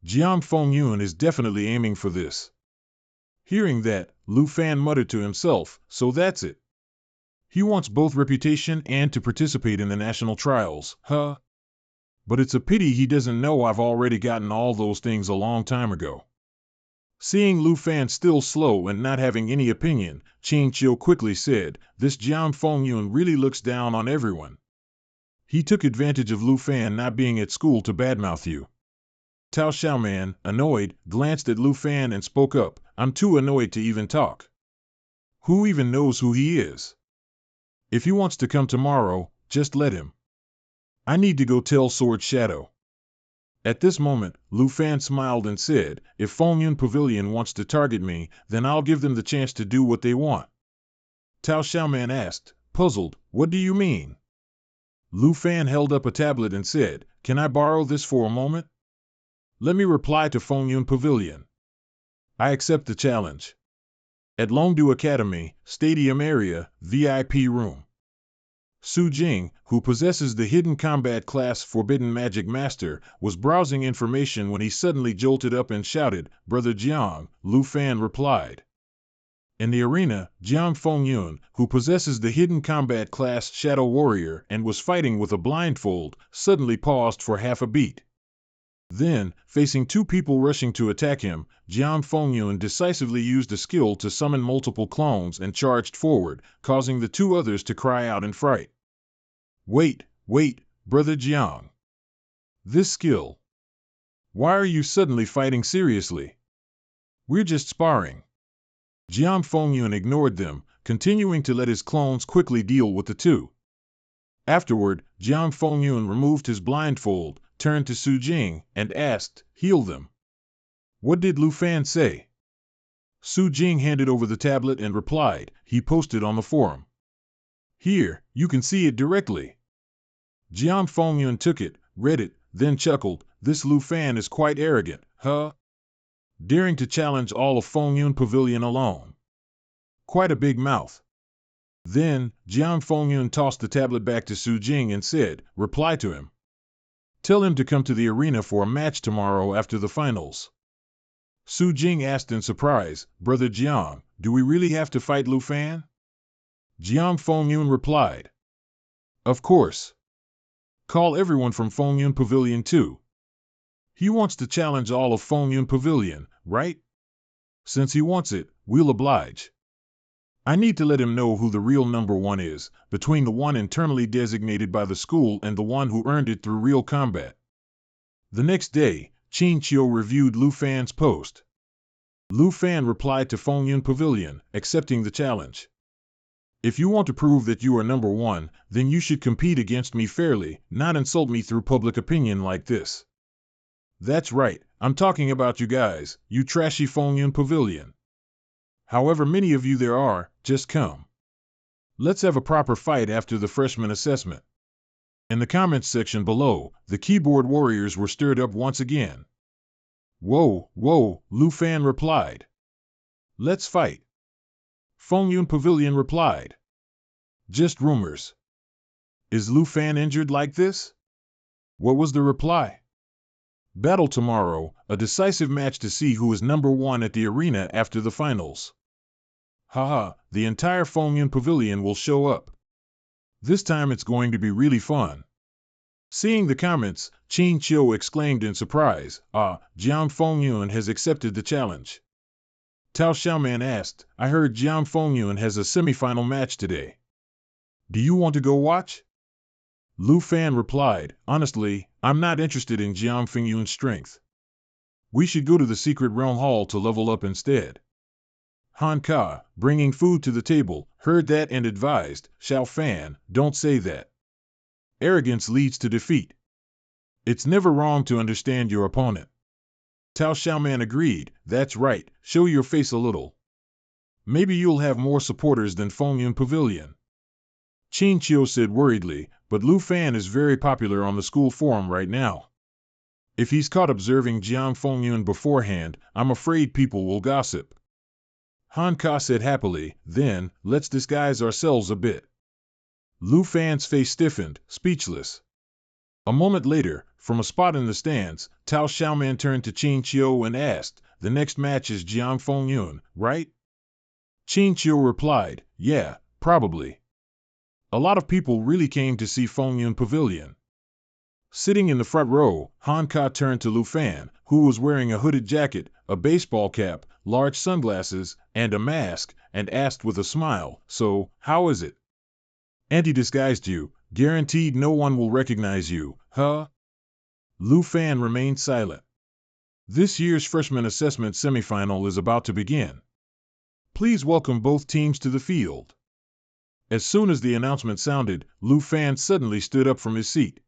Jiang Fengyun is definitely aiming for this. Hearing that, Lu Fan muttered to himself, so that's it. He wants both reputation and to participate in the national trials, huh? But it's a pity he doesn't know I've already gotten all those things a long time ago. Seeing Lu Fan still slow and not having any opinion, Qin Qiu quickly said, this Jiang Fengyun really looks down on everyone. He took advantage of Lu Fan not being at school to badmouth you. Tao Xiaoman, annoyed, glanced at Lu Fan and spoke up, I'm too annoyed to even talk. Who even knows who he is? If he wants to come tomorrow, just let him. I need to go tell Sword Shadow. At this moment, Lu Fan smiled and said, "If Fengyun Pavilion wants to target me, then I'll give them the chance to do what they want." Tao Xiaoman asked, puzzled, "What do you mean?" Lu Fan held up a tablet and said, "Can I borrow this for a moment? Let me reply to Fengyun Pavilion. I accept the challenge. At Longdu Academy, Stadium Area, VIP Room." Su Jing, who possesses the hidden combat class Forbidden Magic Master, was browsing information when he suddenly jolted up and shouted, "Brother Jiang," Lu Fan replied. In the arena, Jiang Fengyun, who possesses the hidden combat class Shadow Warrior and was fighting with a blindfold, suddenly paused for half a beat. Then, facing two people rushing to attack him, Jiang Fengyun decisively used a skill to summon multiple clones and charged forward, causing the two others to cry out in fright. Wait, Brother Jiang. This skill. Why are you suddenly fighting seriously? We're just sparring." Jiang Fengyun ignored them, continuing to let his clones quickly deal with the two. Afterward, Jiang Fengyun removed his blindfold, turned to Su Jing, and asked, "Heal them." "What did Lu Fan say?" Su Jing handed over the tablet and replied, "He posted on the forum." "Here, you can see it directly." Jiang Fengyun took it, read it, then chuckled, "This Lu Fan is quite arrogant, huh? Daring to challenge all of Fengyun Pavilion alone. Quite a big mouth." Then, Jiang Fengyun tossed the tablet back to Su Jing and said, "Reply to him. Tell him to come to the arena for a match tomorrow after the finals." Su Jing asked in surprise, "Brother Jiang, do we really have to fight Lu Fan?" Jiang Fengyun replied, "Of course. Call everyone from Fengyun Pavilion too. He wants to challenge all of Fengyun Pavilion, right? Since he wants it, we'll oblige. I need to let him know who the real number one is, between the one internally designated by the school and the one who earned it through real combat." The next day, Qin Qiu reviewed Lu Fan's post. Lu Fan replied to Fengyun Pavilion, accepting the challenge. "If you want to prove that you are number one, then you should compete against me fairly, not insult me through public opinion like this." "That's right, I'm talking about you guys, you trashy Fengyun Pavilion. However many of you there are, just come. Let's have a proper fight after the freshman assessment." In the comments section below, the keyboard warriors were stirred up once again. Whoa, Lu Fan replied. "Let's fight." Fengyun Pavilion replied. "Just rumors. Is Lu Fan injured like this?" What was the reply? "Battle tomorrow, a decisive match to see who is number one at the arena after the finals. Haha, the entire Fengyun Pavilion will show up. This time it's going to be really fun." Seeing the comments, Qin Qiu exclaimed in surprise, Jiang Fengyun has accepted the challenge." Tao Xiaoman asked, "I heard Jiang Fengyun has a semifinal match today. Do you want to go watch?" Lu Fan replied, "Honestly, I'm not interested in Jiang Fengyun's strength. We should go to the Secret Realm Hall to level up instead." Han Ka, bringing food to the table, heard that and advised, "Xiao Fan, don't say that. Arrogance leads to defeat. It's never wrong to understand your opponent." Tao Xiaoman agreed, "That's right, show your face a little. Maybe you'll have more supporters than Fengyun Pavilion." Qin Qiu said worriedly, "But Lu Fan is very popular on the school forum right now. If he's caught observing Jiang Fengyun beforehand, I'm afraid people will gossip." Han Ka said happily, "Then, let's disguise ourselves a bit." Lu Fan's face stiffened, speechless. A moment later, from a spot in the stands, Tao Xiaoman turned to Qin Qiu and asked, "The next match is Jiang Fengyun, right?" Qin Qiu replied, "Yeah, probably. A lot of people really came to see Fengyun Pavilion." Sitting in the front row, Han Ka turned to Lu Fan, who was wearing a hooded jacket, a baseball cap, large sunglasses, and a mask, and asked with a smile, "So, how is it? Anti-disguised you, guaranteed no one will recognize you, huh?" Lu Fan remained silent. This year's freshman assessment semifinal is about to begin. Please welcome both teams to the field. As soon as the announcement sounded, Lu Fan suddenly stood up from his seat.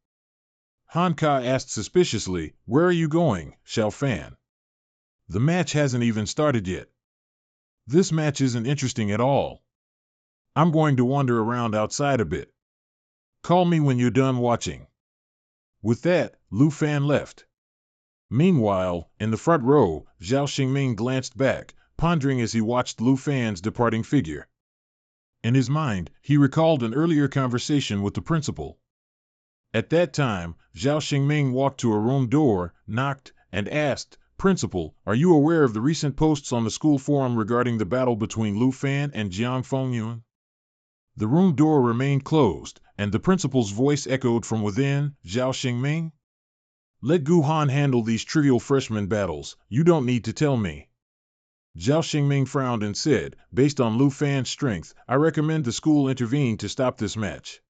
Han Ka asked suspiciously. Where are you going, Xiao Fan? The match hasn't even started yet. This match isn't interesting at all. I'm going to wander around outside a bit. Call me when you're done watching. With that, Lu Fan left. Meanwhile, in the front row, Zhao Xingming glanced back, pondering as he watched Lu Fan's departing figure. In his mind, he recalled an earlier conversation with the principal. At that time, Zhao Xingming walked to a room door, knocked, and asked, Principal, are you aware of the recent posts on the school forum regarding the battle between Lu Fan and Jiang Fengyun? The room door remained closed, and the principal's voice echoed from within, Zhao Xingming? Let Gu Han handle these trivial freshman battles, you don't need to tell me. Zhao Xingming frowned and said, based on Lu Fan's strength, I recommend the school intervene to stop this match.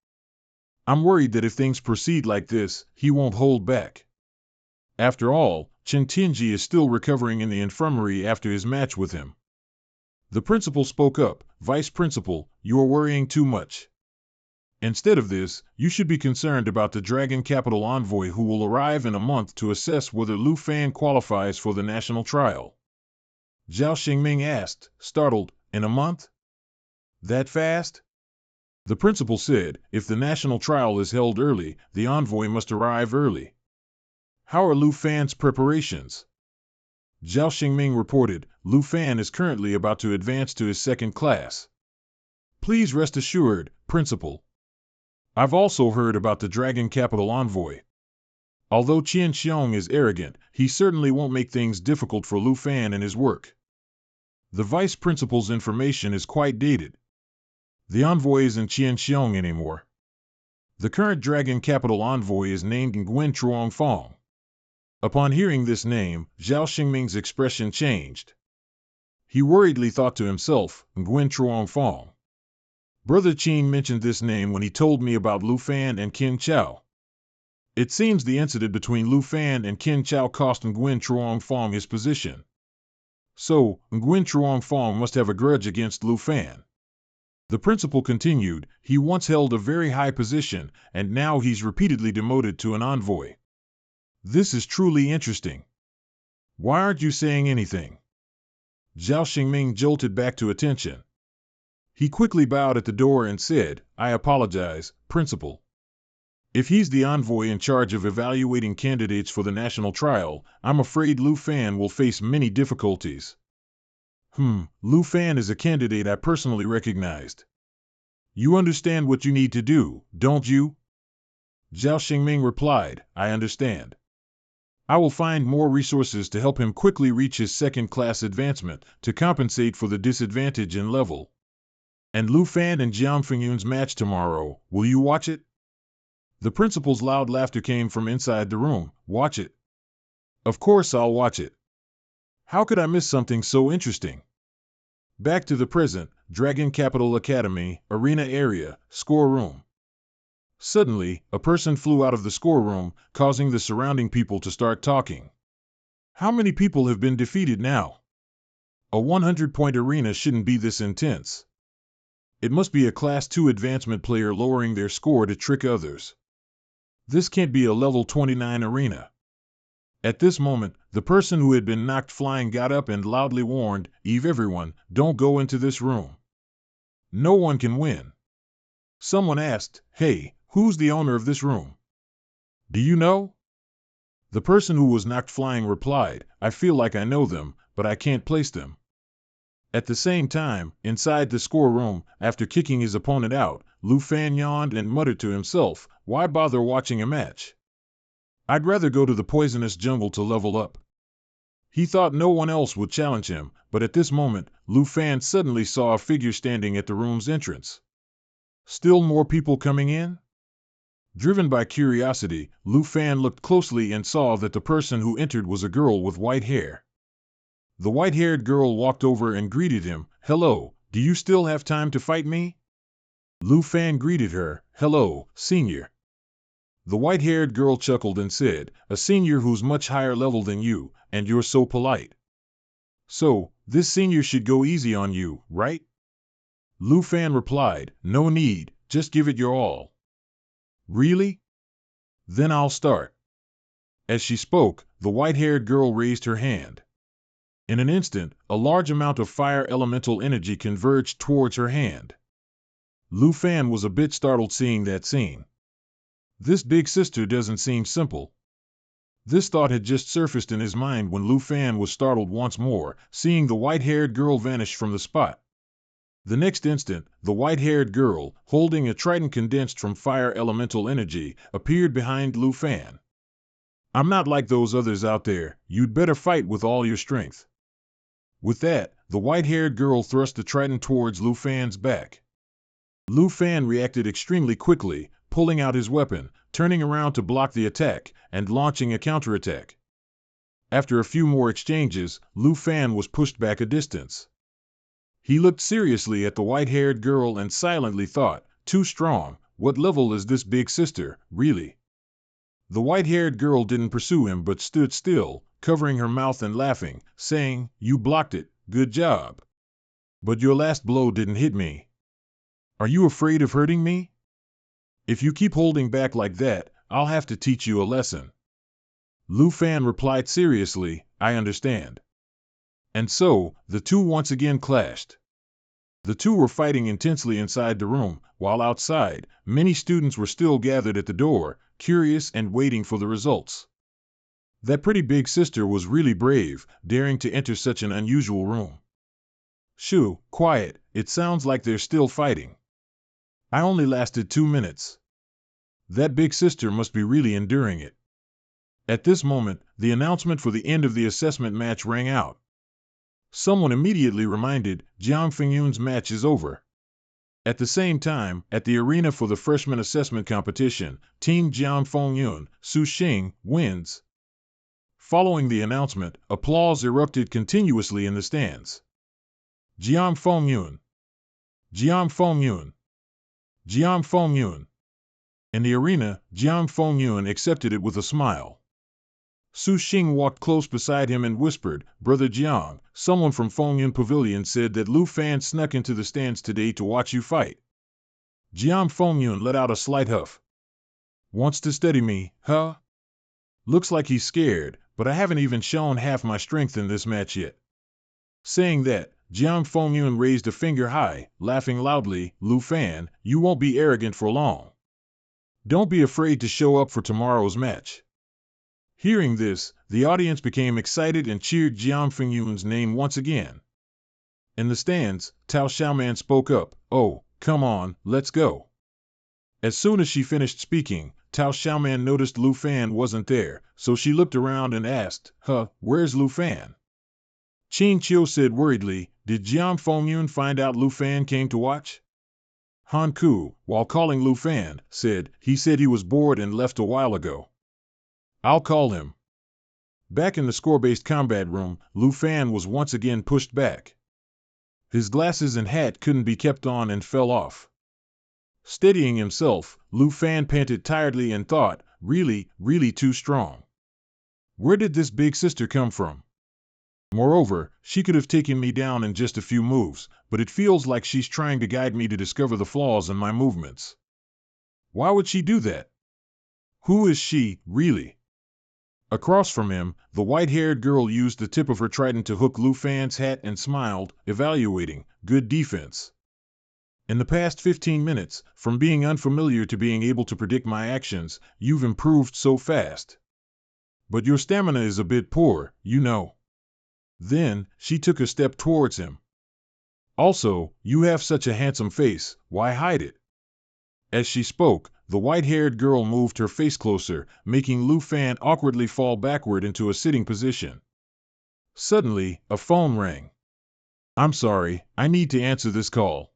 I'm worried that if things proceed like this, he won't hold back. After all, Chen Tianji is still recovering in the infirmary after his match with him. The principal spoke up, Vice Principal, you are worrying too much. Instead of this, you should be concerned about the Dragon Capital envoy who will arrive in a month to assess whether Lu Fan qualifies for the national trial. Zhao Xingming asked, startled, in a month? That fast? The principal said, if the national trial is held early, the envoy must arrive early. How are Lu Fan's preparations? Zhao Xingming reported, Lu Fan is currently about to advance to his second class. Please rest assured, Principal. I've also heard about the Dragon Capital envoy. Although Qian Xiong is arrogant, he certainly won't make things difficult for Lu Fan and his work. The vice principal's information is quite dated. The envoy isn't Qian Xiong anymore. The current Dragon Capital envoy is named Nguyen Truongfong. Upon hearing this name, Zhao Xingming's expression changed. He worriedly thought to himself, Nguyen Truongfong. Brother Qin mentioned this name when he told me about Lu Fan and Qin Chao. It seems the incident between Lu Fan and Qin Chao cost Nguyen Truongfong his position. So, Nguyen Truongfong must have a grudge against Lu Fan. The principal continued, he once held a very high position, and now he's repeatedly demoted to an envoy. This is truly interesting. Why aren't you saying anything? Zhao Xingming jolted back to attention. He quickly bowed at the door and said, I apologize, Principal. If he's the envoy in charge of evaluating candidates for the national trial, I'm afraid Lu Fan will face many difficulties. Lu Fan is a candidate I personally recognized. You understand what you need to do, don't you? Zhao Xingming replied, I understand. I will find more resources to help him quickly reach his second-class advancement to compensate for the disadvantage in level. And Lu Fan and Jiang Fengyun's match tomorrow, will you watch it? The principal's loud laughter came from inside the room. Watch it. Of course I'll watch it. How could I miss something so interesting? Back to the present, Dragon Capital Academy, Arena Area, Score Room. Suddenly, a person flew out of the score room, causing the surrounding people to start talking. How many people have been defeated now? A 100-point arena shouldn't be this intense. It must be a Class 2 advancement player lowering their score to trick others. This can't be a level 29 arena. At this moment, the person who had been knocked flying got up and loudly warned, everyone, don't go into this room. No one can win. Someone asked, hey, who's the owner of this room? Do you know? The person who was knocked flying replied, I feel like I know them, but I can't place them. At the same time, inside the score room, after kicking his opponent out, Lu Fan yawned and muttered to himself, why bother watching a match? I'd rather go to the poisonous jungle to level up. He thought no one else would challenge him, but at this moment, Lu Fan suddenly saw a figure standing at the room's entrance. Still more people coming in? Driven by curiosity, Lu Fan looked closely and saw that the person who entered was a girl with white hair. The white-haired girl walked over and greeted him, hello, do you still have time to fight me? Lu Fan greeted her, hello, senior. The white-haired girl chuckled and said, a senior who's much higher level than you, and you're so polite. So, this senior should go easy on you, right? Lu Fan replied, no need, just give it your all. Really? Then I'll start." As she spoke, the white-haired girl raised her hand. In an instant, a large amount of fire elemental energy converged towards her hand. Lu Fan was a bit startled seeing that scene. This big sister doesn't seem simple. This thought had just surfaced in his mind when Lu Fan was startled once more, seeing the white-haired girl vanish from the spot. The next instant, the white-haired girl, holding a trident condensed from fire elemental energy, appeared behind Lu Fan. "I'm not like those others out there, you'd better fight with all your strength." With that, the white-haired girl thrust the trident towards Lu Fan's back. Lu Fan reacted extremely quickly, pulling out his weapon, turning around to block the attack, and launching a counterattack. After a few more exchanges, Lu Fan was pushed back a distance. He looked seriously at the white-haired girl and silently thought, "Too strong, what level is this big sister, really?" The white-haired girl didn't pursue him but stood still, covering her mouth and laughing, saying, "You blocked it, good job. But your last blow didn't hit me. Are you afraid of hurting me? If you keep holding back like that, I'll have to teach you a lesson." Lu Fan replied seriously, "I understand." And so, the two once again clashed. The two were fighting intensely inside the room, while outside, many students were still gathered at the door, curious and waiting for the results. That pretty big sister was really brave, daring to enter such an unusual room. "Shoo, quiet, it sounds like they're still fighting. I only lasted 2 minutes. That big sister must be really enduring it." At this moment, the announcement for the end of the assessment match rang out. Someone immediately reminded, "Jiang Fengyun's match is over." At the same time, at the arena for the freshman assessment competition, Team Jiang Fengyun, Su Xing, wins. Following the announcement, applause erupted continuously in the stands. "Jiang Fengyun! Jiang Fengyun! Jiang Fengyun!" In the arena, Jiang Fengyun accepted it with a smile. Su Xing walked close beside him and whispered, "Brother Jiang, someone from Fengyun Pavilion said that Lu Fan snuck into the stands today to watch you fight." Jiang Fengyun let out a slight huff. "Wants to study me, huh? Looks like he's scared, but I haven't even shown half my strength in this match yet." Saying that, Jiang Fengyun raised a finger high, laughing loudly, "Lu Fan, you won't be arrogant for long. Don't be afraid to show up for tomorrow's match." Hearing this, the audience became excited and cheered Jiang Fengyun's name once again. In the stands, Tao Xiaoman spoke up, "Oh, come on, let's go." As soon as she finished speaking, Tao Xiaoman noticed Lu Fan wasn't there, so she looked around and asked, "Where's Lu Fan?" Qin Qiu said worriedly, "Did Jiang Fengyun find out Lu Fan came to watch?" Han Ku, while calling Lu Fan, said, "He said he was bored and left a while ago. I'll call him." Back in the score-based combat room, Lu Fan was once again pushed back. His glasses and hat couldn't be kept on and fell off. Steadying himself, Lu Fan panted tiredly and thought, "Really, really too strong. Where did this big sister come from? Moreover, she could have taken me down in just a few moves, but it feels like she's trying to guide me to discover the flaws in my movements. Why would she do that? Who is she, really?" Across from him, the white-haired girl used the tip of her trident to hook Lu Fan's hat and smiled, evaluating, "Good defense. In the past 15 minutes, from being unfamiliar to being able to predict my actions, you've improved so fast. But your stamina is a bit poor, you know." Then, she took a step towards him. "Also, you have such a handsome face, why hide it?" As she spoke, the white-haired girl moved her face closer, making Lu Fan awkwardly fall backward into a sitting position. Suddenly, a phone rang. "I'm sorry, I need to answer this call."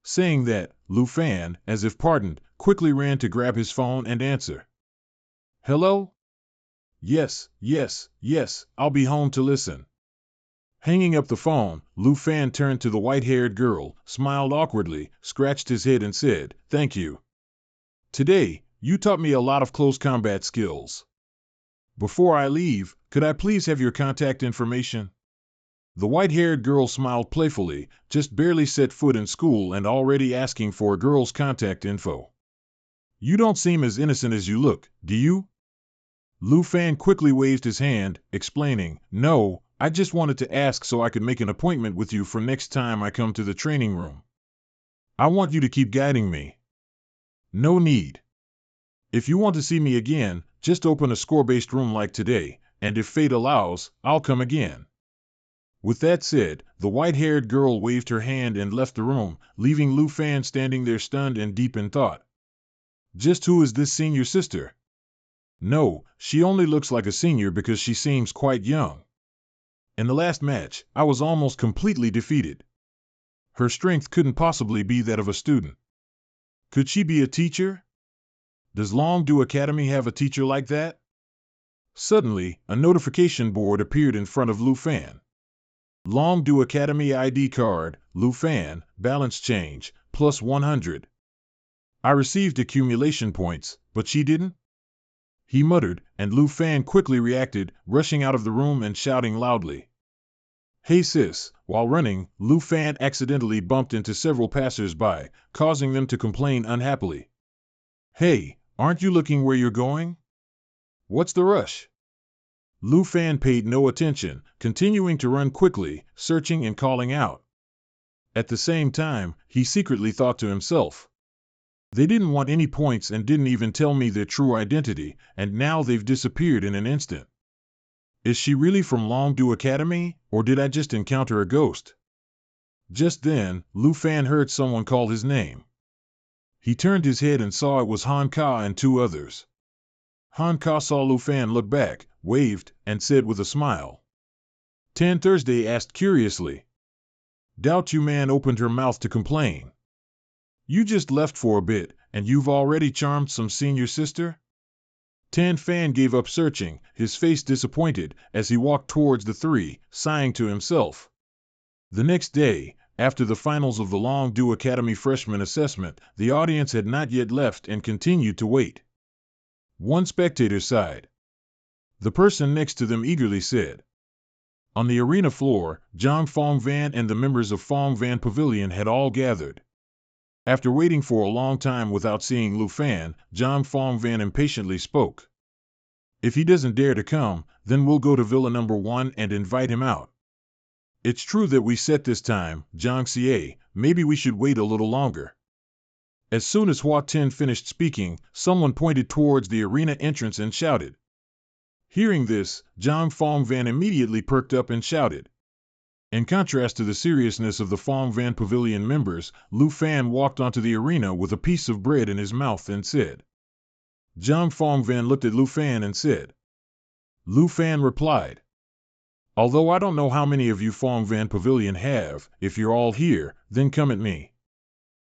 Saying that, Lu Fan, as if pardoned, quickly ran to grab his phone and answer. "Hello? Yes, I'll be home to listen." Hanging up the phone, Lu Fan turned to the white-haired girl, smiled awkwardly, scratched his head and said, "Thank you. Today, you taught me a lot of close combat skills. Before I leave, could I please have your contact information?" The white-haired girl smiled playfully, just barely set foot in school and already asking for a girl's contact info. You don't seem as innocent as you look, do you? Lu Fan quickly waved his hand, explaining, No, I just wanted to ask so I could make an appointment with you for next time I come to the training room. I want you to keep guiding me. No need. If you want to see me again, just open a score-based room like today, and if fate allows, I'll come again. With that said, the white-haired girl waved her hand and left the room, leaving Lu Fan standing there stunned and deep in thought. Just who is this senior sister? No, she only looks like a senior because she seems quite young. In the last match, I was almost completely defeated. Her strength couldn't possibly be that of a student. Could she be a teacher? Does Longdu Academy have a teacher like that? Suddenly, a notification board appeared in front of Lu Fan. Longdu Academy ID card, Lu Fan, balance change, plus 100. I received accumulation points, but she didn't? He muttered, and Lu Fan quickly reacted, rushing out of the room and shouting loudly. Hey sis, while running, Lu Fan accidentally bumped into several passers-by, causing them to complain unhappily. Hey, aren't you looking where you're going? What's the rush? Lu Fan paid no attention, continuing to run quickly, searching and calling out. At the same time, he secretly thought to himself, they didn't want any points and didn't even tell me their true identity, and now they've disappeared in an instant. Is she really from Longdu Academy, or did I just encounter a ghost? Just then, Lu Fan heard someone call his name. He turned his head and saw it was Han Ka and two others. Han Ka saw Lu Fan look back, waved, and said with a smile. Tan Thursday asked curiously. Doubt you man opened her mouth to complain. You just left for a bit, and you've already charmed some senior sister? Tan Fan gave up searching, his face disappointed, as he walked towards the three, sighing to himself. The next day, after the finals of the Longdu Academy freshman assessment, the audience had not yet left and continued to wait. One spectator sighed. The person next to them eagerly said. On the arena floor, Zhang Fongvan and the members of Fongvan Pavilion had all gathered. After waiting for a long time without seeing Lu Fan, Zhang Fongvan impatiently spoke. If he doesn't dare to come, then we'll go to Villa number 1 and invite him out. It's true that we set this time, Zhang Xie, maybe we should wait a little longer. As soon as Hua Tin finished speaking, someone pointed towards the arena entrance and shouted. Hearing this, Zhang Fongvan immediately perked up and shouted. In contrast to the seriousness of the Fongvan Pavilion members, Lu Fan walked onto the arena with a piece of bread in his mouth and said. Zhang Fongvan looked at Lu Fan and said. Lu Fan replied. Although I don't know how many of you Fongvan Pavilion have, if you're all here, then come at me.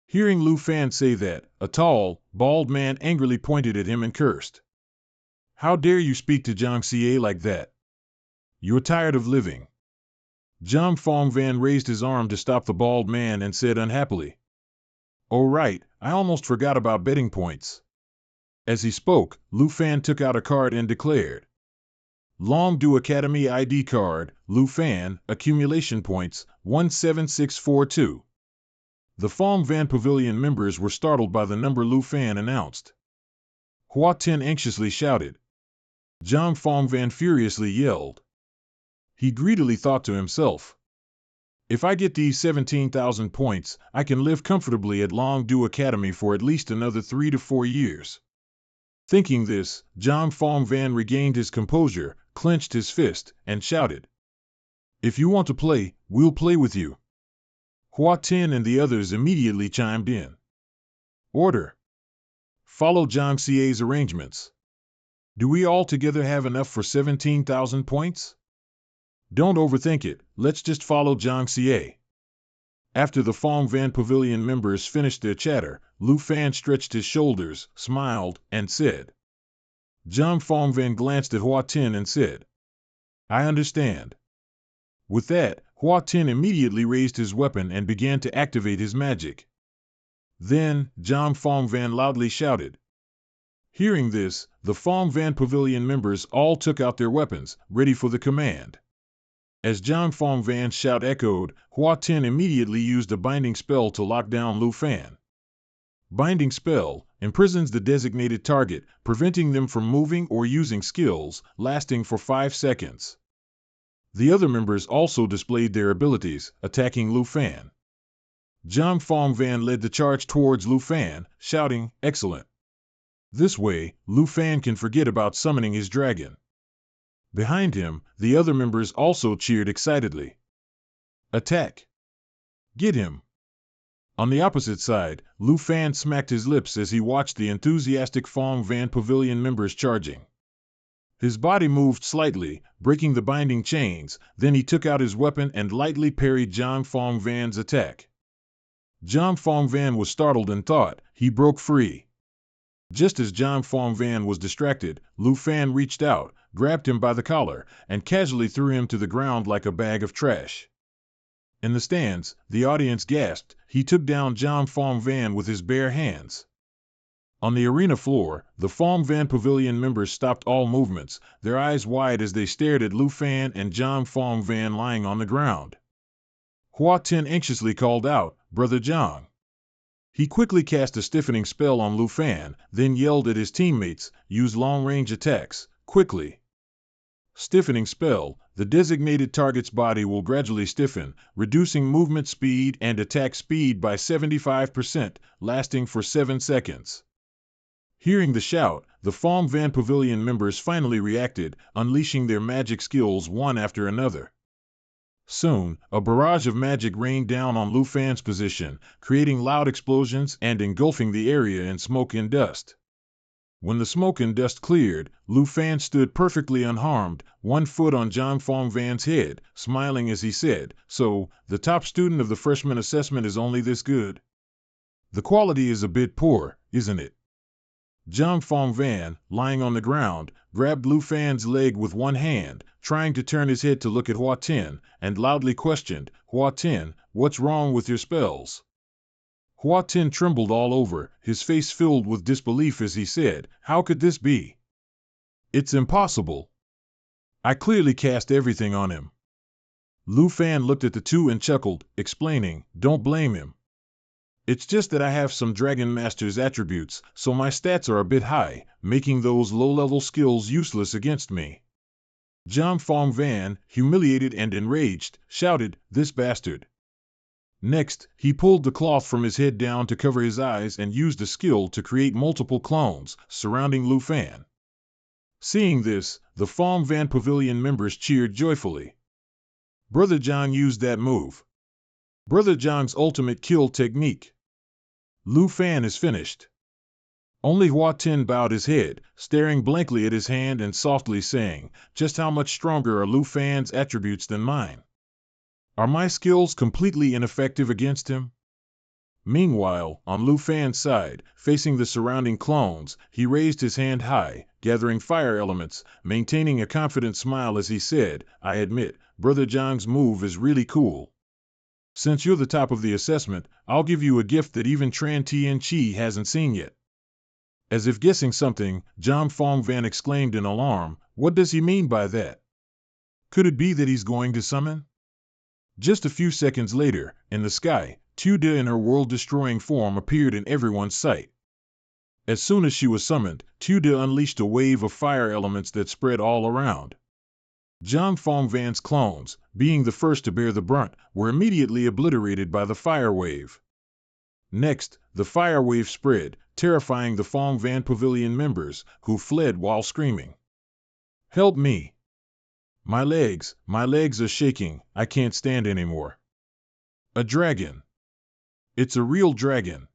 Hearing Lu Fan say that, a tall, bald man angrily pointed at him and cursed. How dare you speak to Zhang Xie like that? You're tired of living. Zhang Fongvan raised his arm to stop the bald man and said unhappily. Oh right, I almost forgot about betting points. As he spoke, Lu Fan took out a card and declared. Longdu Academy ID card, Lu Fan, accumulation points, 17642. The Fongvan Pavilion members were startled by the number Lu Fan announced. Hua Tin anxiously shouted. Zhang Fongvan furiously yelled. He greedily thought to himself. If I get these 17,000 points, I can live comfortably at Longdu Academy for at least another 3 to 4 years. Thinking this, Zhang Fongvan regained his composure, clenched his fist, and shouted. If you want to play, we'll play with you. Hua Tin and the others immediately chimed in. Order. Follow Zhang Xie's arrangements. Do we all together have enough for 17,000 points? Don't overthink it, let's just follow Zhang Xie. After the Fongvan Pavilion members finished their chatter, Lu Fan stretched his shoulders, smiled, and said. Zhang Fongvan glanced at Hua Tin and said. I understand. With that, Hua Tin immediately raised his weapon and began to activate his magic. Then, Zhang Fongvan loudly shouted. Hearing this, the Fongvan Pavilion members all took out their weapons, ready for the command. As Zhang Fongvan's shout echoed, Hua Tin immediately used a binding spell to lock down Lu Fan. Binding spell imprisons the designated target, preventing them from moving or using skills, lasting for 5 seconds. The other members also displayed their abilities, attacking Lu Fan. Zhang Fongvan led the charge towards Lu Fan, shouting, "Excellent." This way, Lu Fan can forget about summoning his dragon. Behind him, the other members also cheered excitedly. "Attack! Get him!" On the opposite side, Lu Fan smacked his lips as he watched the enthusiastic Fong Van Pavilion members charging. His body moved slightly, breaking the binding chains, then he took out his weapon and lightly parried Zhang Fong Van's attack. Zhang Fong Van was startled and thought he broke free. Just as Zhang Fong Van was distracted, Lu Fan reached out, grabbed him by the collar, and casually threw him to the ground like a bag of trash. In the stands, the audience gasped. He took down Zhang Fong Van with his bare hands. On the arena floor, the Fong Van Pavilion members stopped all movements, their eyes wide as they stared at Lu Fan and Zhang Fong Van lying on the ground. Hua Tin anxiously called out, "Brother Zhang." He quickly cast a stiffening spell on Lu Fan, then yelled at his teammates, "Use long-range attacks, quickly." Stiffening spell, the designated target's body will gradually stiffen, reducing movement speed and attack speed by 75%, lasting for 7 seconds. Hearing the shout, the Fong Van Pavilion members finally reacted, unleashing their magic skills one after another. Soon, a barrage of magic rained down on Lu Fan's position, creating loud explosions and engulfing the area in smoke and dust. When the smoke and dust cleared, Lu Fan stood perfectly unharmed, one foot on Zhang Fong Van's head, smiling as he said, "So, the top student of the freshman assessment is only this good? The quality is a bit poor, isn't it?" Zhang Fong Van, lying on the ground, grabbed Lu Fan's leg with one hand, trying to turn his head to look at Hua Tin, and loudly questioned, "Hua Tin, what's wrong with your spells?" Hua Tin trembled all over, his face filled with disbelief as he said, "How could this be? It's impossible. I clearly cast everything on him." Lu Fan looked at the two and chuckled, explaining, "Don't blame him. It's just that I have some Dragon Master's attributes, so my stats are a bit high, making those low-level skills useless against me." Zhang Fong Van, humiliated and enraged, shouted, "This bastard!" Next, he pulled the cloth from his head down to cover his eyes and used a skill to create multiple clones, surrounding Lu Fan. Seeing this, the Fong Van Pavilion members cheered joyfully. "Brother Zhang used that move. Brother Zhang's ultimate kill technique. Lu Fan is finished." Only Hua Tin bowed his head, staring blankly at his hand and softly saying, "Just how much stronger are Lu Fan's attributes than mine? Are my skills completely ineffective against him?" Meanwhile, on Lu Fan's side, facing the surrounding clones, he raised his hand high, gathering fire elements, maintaining a confident smile as he said, "I admit, Brother Zhang's move is really cool. Since you're the top of the assessment, I'll give you a gift that even Tran Tien Chi hasn't seen yet." As if guessing something, Zhang Fong Van exclaimed in alarm, "What does he mean by that? Could it be that he's going to summon?" Just a few seconds later, in the sky, Tu De in her world-destroying form appeared in everyone's sight. As soon as she was summoned, Tu De unleashed a wave of fire elements that spread all around. Zhang Fong Van's clones, being the first to bear the brunt, were immediately obliterated by the fire wave. Next, the fire wave spread, terrifying the Fong Van Pavilion members, who fled while screaming, "Help me! My legs are shaking, I can't stand anymore. A dragon! It's a real dragon!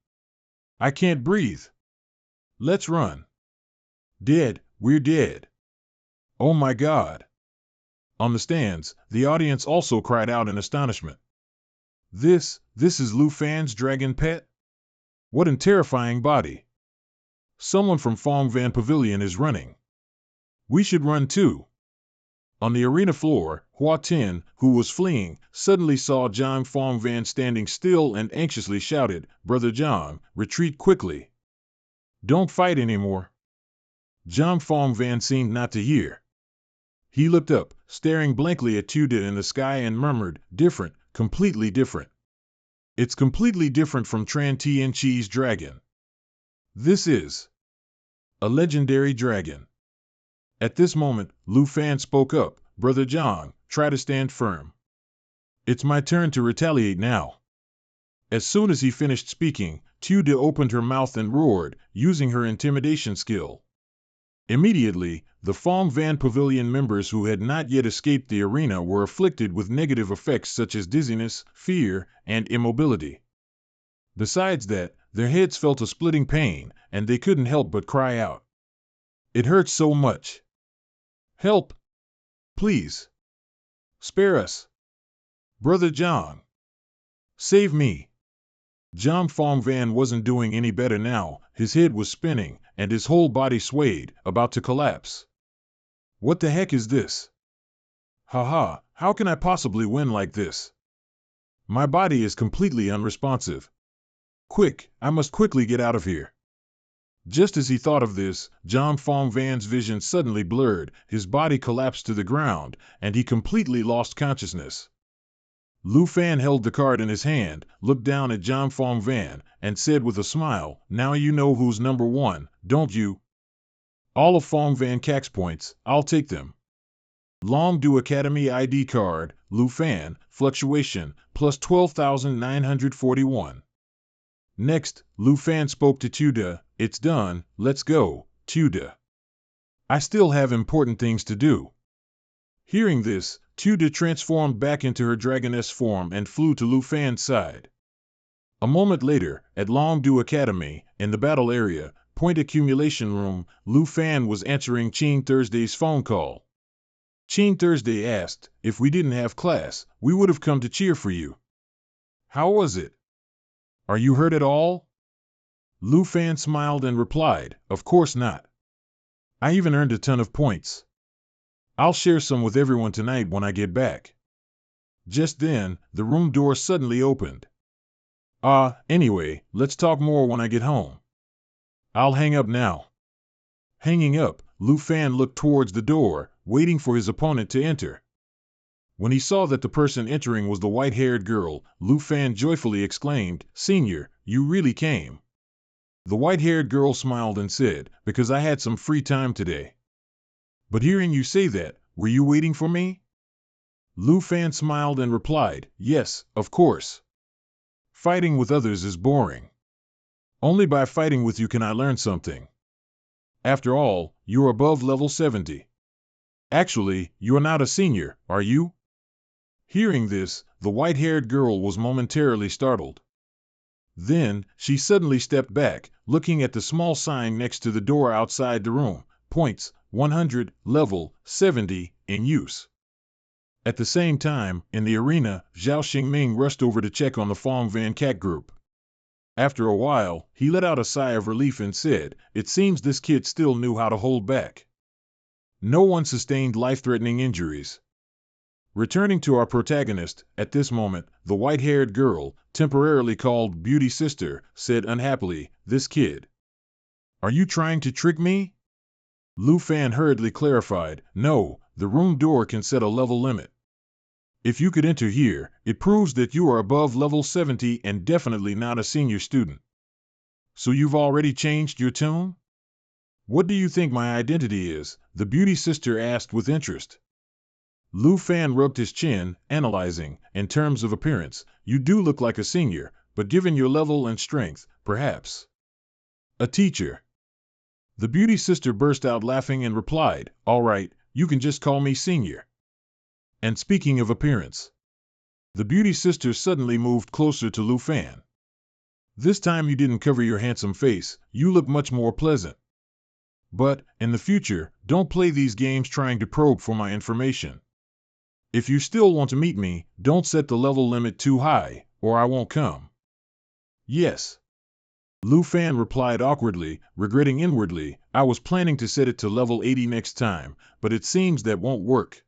I can't breathe! Let's run! Dead, we're dead! Oh my God!" On the stands, the audience also cried out in astonishment. This is Lu Fan's dragon pet? What a terrifying body! Someone from Fong Van Pavilion is running. We should run too. On the arena floor, Hua Tin, who was fleeing, suddenly saw Zhang Fong Van standing still and anxiously shouted, "Brother Zhang, retreat quickly. Don't fight anymore." Zhang Fong Van seemed not to hear. He looked up, staring blankly at Tu De in the sky and murmured, "Different, completely different. It's completely different from Tran Tien Chi's dragon. This is a legendary dragon. At this moment, Lu Fan spoke up. Brother Zhang, try to stand firm. It's my turn to retaliate now. As soon as he finished speaking, Tuda opened her mouth and roared, using her intimidation skill. Immediately, the Phong Van Pavilion members who had not yet escaped the arena were afflicted with negative effects such as dizziness, fear, and immobility. Besides that, their heads felt a splitting pain, and they couldn't help but cry out. It hurts so much. Help! Please! Spare us! Brother Zhang! Save me! Zhang Phong Van wasn't doing any better now. His head was spinning, and his whole body swayed, about to collapse. What the heck is this? Haha, how can I possibly win like this? My body is completely unresponsive. Quick, I must quickly get out of here. Just as he thought of this, Zhang Phong Van's vision suddenly blurred, his body collapsed to the ground, and he completely lost consciousness. Lu Fan held the card in his hand, looked down at Zhang Phong Van, and said with a smile, now you know who's number one, don't you? All of Phong Van K's points, I'll take them. Long Du Academy ID card, Lu Fan, fluctuation, plus 12,941. Next, Lu Fan spoke to Tuda, it's done, let's go, Tuda. I still have important things to do. Hearing this, Tuda transformed back into her dragoness form and flew to Lu Fan's side. A moment later, at Long Du Academy, in the battle area, point accumulation room, Lu Fan was answering Qing Thursday's phone call. Qing Thursday asked, if we didn't have class, we would have come to cheer for you. How was it? Are you hurt at all? Lu Fan smiled and replied, of course not. I even earned a ton of points. I'll share some with everyone tonight when I get back. Just then, the room door suddenly opened. Anyway, let's talk more when I get home. I'll hang up now. Hanging up, Lu Fan looked towards the door, waiting for his opponent to enter. When he saw that the person entering was the white-haired girl, Lu Fan joyfully exclaimed, Senior, you really came. The white-haired girl smiled and said, because I had some free time today. But hearing you say that, were you waiting for me? Lu Fan smiled and replied, yes, of course. Fighting with others is boring. Only by fighting with you can I learn something. After all, you're above level 70. Actually, you're not a senior, are you? Hearing this, the white-haired girl was momentarily startled. Then, she suddenly stepped back, looking at the small sign next to the door outside the room, points, 100, level, 70, in use. At the same time, in the arena, Zhao Xingming rushed over to check on the Phong Van Cat group. After a while, he let out a sigh of relief and said, it seems this kid still knew how to hold back. No one sustained life-threatening injuries. Returning to our protagonist, at this moment, the white-haired girl, temporarily called Beauty Sister, said unhappily, this kid. Are you trying to trick me? Lu Fan hurriedly clarified, no, the room door can set a level limit. If you could enter here, it proves that you are above level 70 and definitely not a senior student. So you've already changed your tune? What do you think my identity is? The Beauty Sister asked with interest. Lu Fan rubbed his chin, analyzing, in terms of appearance, you do look like a senior, but given your level and strength, perhaps a teacher. The Beauty Sister burst out laughing and replied, all right, you can just call me Senior. And speaking of appearance, the Beauty Sister suddenly moved closer to Lu Fan. This time you didn't cover your handsome face, you look much more pleasant. But, in the future, don't play these games trying to probe for my information. If you still want to meet me, don't set the level limit too high, or I won't come. Yes. Lu Fan replied awkwardly, regretting inwardly, I was planning to set it to level 80 next time, but it seems that won't work.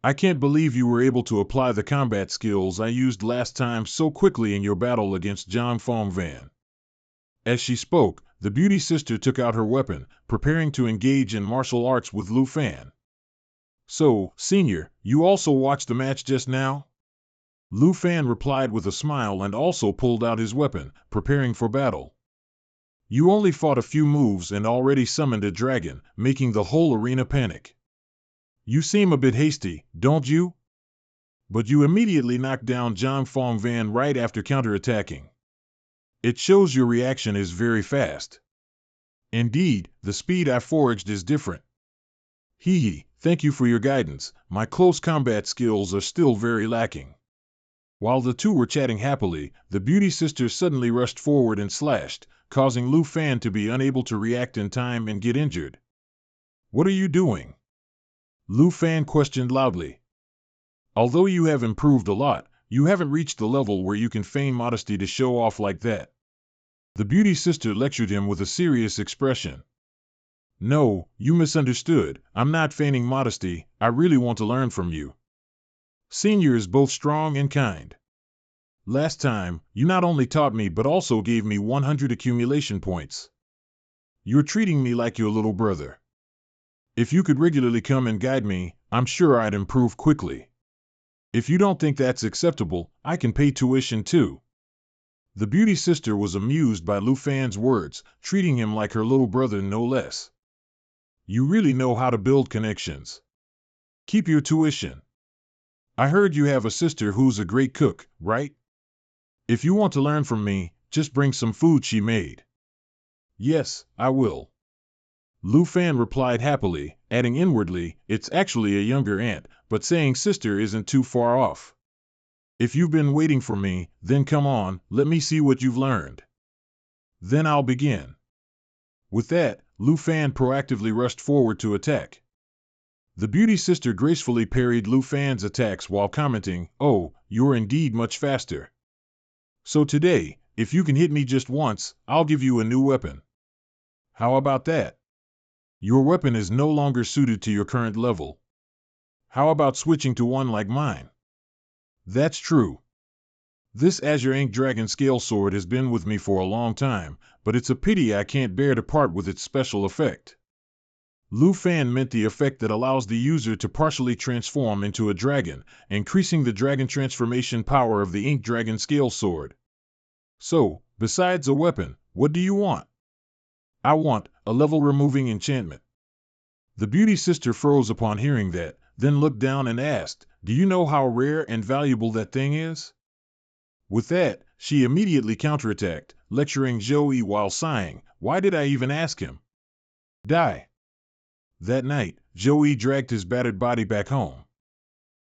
I can't believe you were able to apply the combat skills I used last time so quickly in your battle against Zhang Phong Van. As she spoke, the Beauty Sister took out her weapon, preparing to engage in martial arts with Lu Fan. So, Senior, you also watched the match just now? Lu Fan replied with a smile and also pulled out his weapon, preparing for battle. You only fought a few moves and already summoned a dragon, making the whole arena panic. You seem a bit hasty, don't you? But you immediately knocked down Zhang Fongvan right after counterattacking. It shows your reaction is very fast. Indeed, the speed I forged is different. Hee hee, thank you for your guidance. My close combat skills are still very lacking. While the two were chatting happily, the beauty sister suddenly rushed forward and slashed, causing Lu Fan to be unable to react in time and get injured. What are you doing? Lu Fan questioned loudly. Although you have improved a lot, you haven't reached the level where you can feign modesty to show off like that. The beauty sister lectured him with a serious expression. No, you misunderstood. I'm not feigning modesty. I really want to learn from you. Senior is both strong and kind. Last time, you not only taught me but also gave me 100 accumulation points. You're treating me like your little brother. If you could regularly come and guide me, I'm sure I'd improve quickly. If you don't think that's acceptable, I can pay tuition too. The beauty sister was amused by Lu Fan's words, treating him like her little brother no less. You really know how to build connections. Keep your tuition. I heard you have a sister who's a great cook, right? If you want to learn from me, just bring some food she made. Yes, I will. Lu Fan replied happily, adding inwardly, it's actually a younger aunt, but saying sister isn't too far off. If you've been waiting for me, then come on, let me see what you've learned. Then I'll begin. With that, Lu Fan proactively rushed forward to attack. The beauty sister gracefully parried Lu Fan's attacks while commenting, oh, you're indeed much faster. So today, if you can hit me just once, I'll give you a new weapon. How about that? Your weapon is no longer suited to your current level. How about switching to one like mine? That's true. This Azure Ink Dragon Scale Sword has been with me for a long time, but it's a pity I can't bear to part with its special effect. Lu Fan meant the effect that allows the user to partially transform into a dragon, increasing the dragon transformation power of the Ink Dragon Scale Sword. So, besides a weapon, what do you want? I want a level-removing enchantment. The beauty sister froze upon hearing that, then looked down and asked, do you know how rare and valuable that thing is? With that, she immediately counterattacked, lecturing Joey while sighing, why did I even ask him? Die. That night, Joey dragged his battered body back home.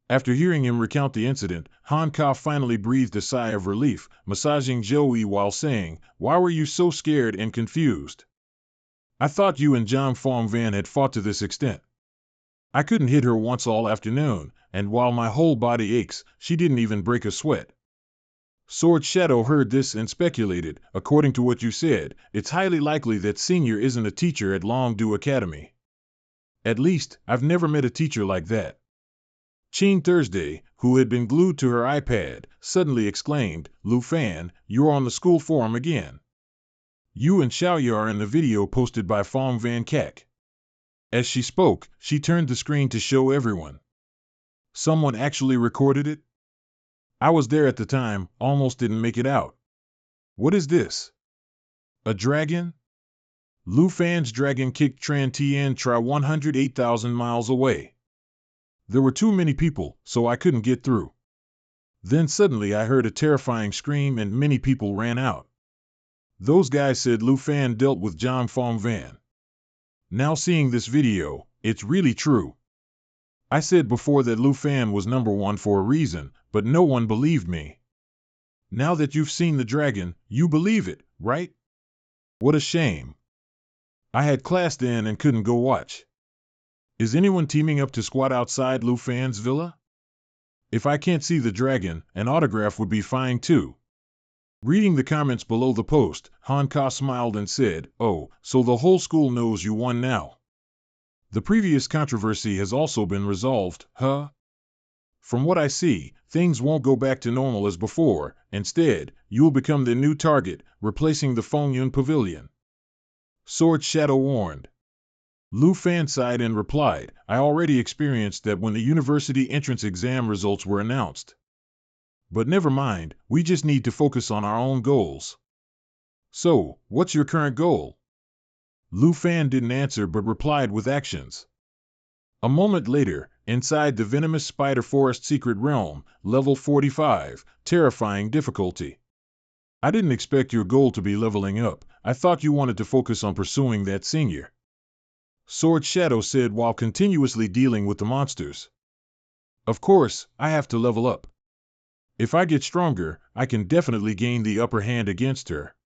After hearing him recount the incident, Han Ka finally breathed a sigh of relief, massaging Joey while saying, why were you so scared and confused? I thought you and Zhang Fongvan had fought to this extent. I couldn't hit her once all afternoon, and while my whole body aches, she didn't even break a sweat. Sword Shadow heard this and speculated, according to what you said, it's highly likely that Senior isn't a teacher at Longdu Academy. At least, I've never met a teacher like that. Ching Thursday, who had been glued to her iPad, suddenly exclaimed, Lu Fan, you're on the school forum again. You and Xiaoya are in the video posted by Fong Van Kak. As she spoke, she turned the screen to show everyone. Someone actually recorded it? I was there at the time, almost didn't make it out. What is this? A dragon? Lu Fan's dragon kicked Tran Tien Tri 108,000 miles away. There were too many people, so I couldn't get through. Then suddenly I heard a terrifying scream and many people ran out. Those guys said Lu Fan dealt with Zhang Fongvan. Now seeing this video, it's really true. I said before that Lu Fan was #1 for a reason, but no one believed me. Now that you've seen the dragon, you believe it, right? What a shame. I had class then and couldn't go watch. Is anyone teaming up to squat outside Lu Fan's villa? If I can't see the dragon, an autograph would be fine too. Reading the comments below the post, Han Ka smiled and said, oh, so the whole school knows you won now. The previous controversy has also been resolved, huh? From what I see, things won't go back to normal as before. Instead, you'll become the new target, replacing the Fengyun Pavilion. Sword Shadow warned. Lu Fan sighed and replied, I already experienced that when the university entrance exam results were announced. But never mind, we just need to focus on our own goals. So, what's your current goal? Lu Fan didn't answer but replied with actions. A moment later, inside the venomous spider forest secret realm, level 45, terrifying difficulty. I didn't expect your goal to be leveling up. I thought you wanted to focus on pursuing that senior. Sword Shadow said while continuously dealing with the monsters. Of course, I have to level up. If I get stronger, I can definitely gain the upper hand against her.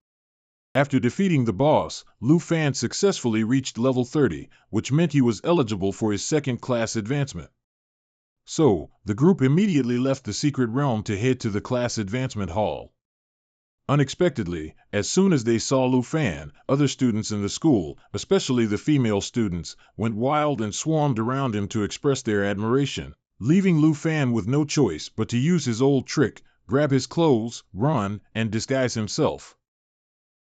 After defeating the boss, Lu Fan successfully reached level 30, which meant he was eligible for his second-class advancement. So, the group immediately left the secret realm to head to the class advancement hall. Unexpectedly, as soon as they saw Lu Fan, other students in the school, especially the female students, went wild and swarmed around him to express their admiration, leaving Lu Fan with no choice but to use his old trick, grab his clothes, run, and disguise himself.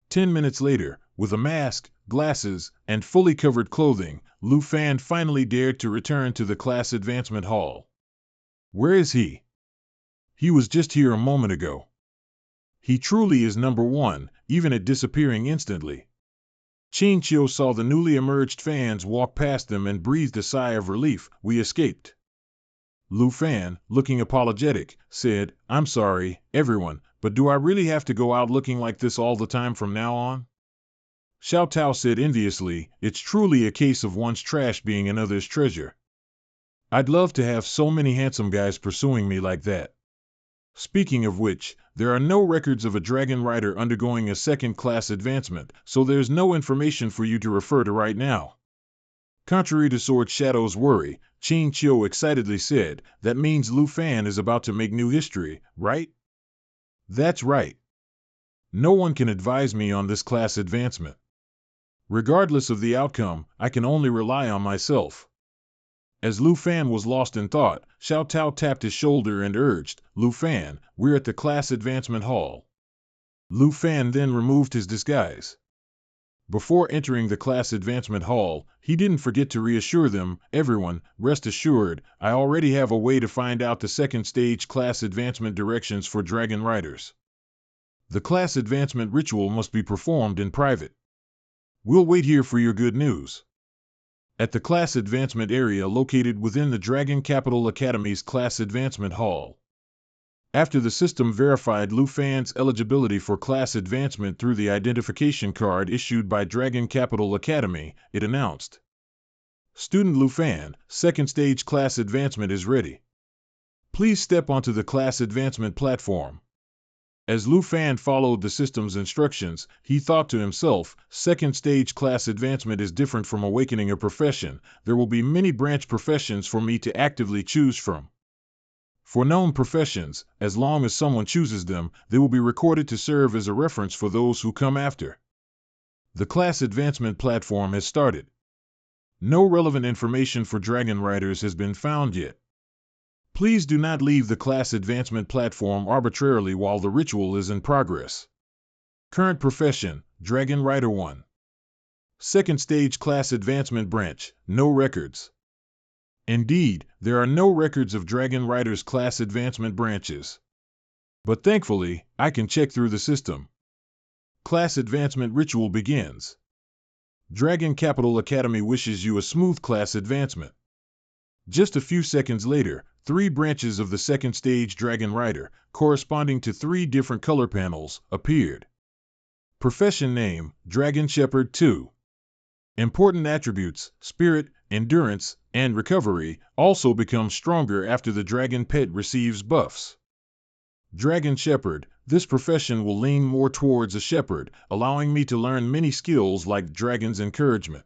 10 minutes later, with a mask, glasses, and fully covered clothing, Lu Fan finally dared to return to the class advancement hall. Where is he? He was just here a moment ago. He truly is number one, even at disappearing instantly. Qin Chiu saw the newly emerged fans walk past them and breathed a sigh of relief. We escaped. Lu Fan, looking apologetic, said, I'm sorry, everyone, but do I really have to go out looking like this all the time from now on? Xiao Tao said enviously, it's truly a case of one's trash being another's treasure. I'd love to have so many handsome guys pursuing me like that. Speaking of which, there are no records of a dragon rider undergoing a second-class advancement, so there's no information for you to refer to right now. Contrary to Sword Shadow's worry, Qin Chiu excitedly said, that means Lu Fan is about to make new history, right? That's right. No one can advise me on this class advancement. Regardless of the outcome, I can only rely on myself. As Lu Fan was lost in thought, Xiao Tao tapped his shoulder and urged, Lu Fan, we're at the class advancement hall. Lu Fan then removed his disguise. Before entering the class advancement hall, he didn't forget to reassure them, everyone, rest assured, I already have a way to find out the second stage class advancement directions for Dragon Riders. The class advancement ritual must be performed in private. We'll wait here for your good news. At the class advancement area located within the Dragon Capital Academy's class advancement hall. After the system verified Lu Fan's eligibility for class advancement through the identification card issued by Dragon Capital Academy, it announced, Student Lu Fan, second stage class advancement is ready. Please step onto the class advancement platform. As Lu Fan followed the system's instructions, he thought to himself, second stage class advancement is different from awakening a profession. There will be many branch professions for me to actively choose from. For known professions, as long as someone chooses them, they will be recorded to serve as a reference for those who come after. The class advancement platform has started. No relevant information for Dragon Riders has been found yet. Please do not leave the class advancement platform arbitrarily while the ritual is in progress. Current profession, Dragon Rider 1. Second stage class advancement branch, no records. Indeed, there are no records of Dragon Riders class advancement branches. But thankfully, I can check through the system. Class advancement ritual begins. Dragon Capital Academy wishes you a smooth class advancement. Just a few seconds later, 3 branches of the second stage Dragon Rider, corresponding to 3 different color panels, appeared. Profession name, Dragon Shepherd 2. Important attributes, spirit, endurance, and recovery, also become stronger after the dragon pet receives buffs. Dragon Shepherd, this profession will lean more towards a shepherd, allowing me to learn many skills like dragon's encouragement.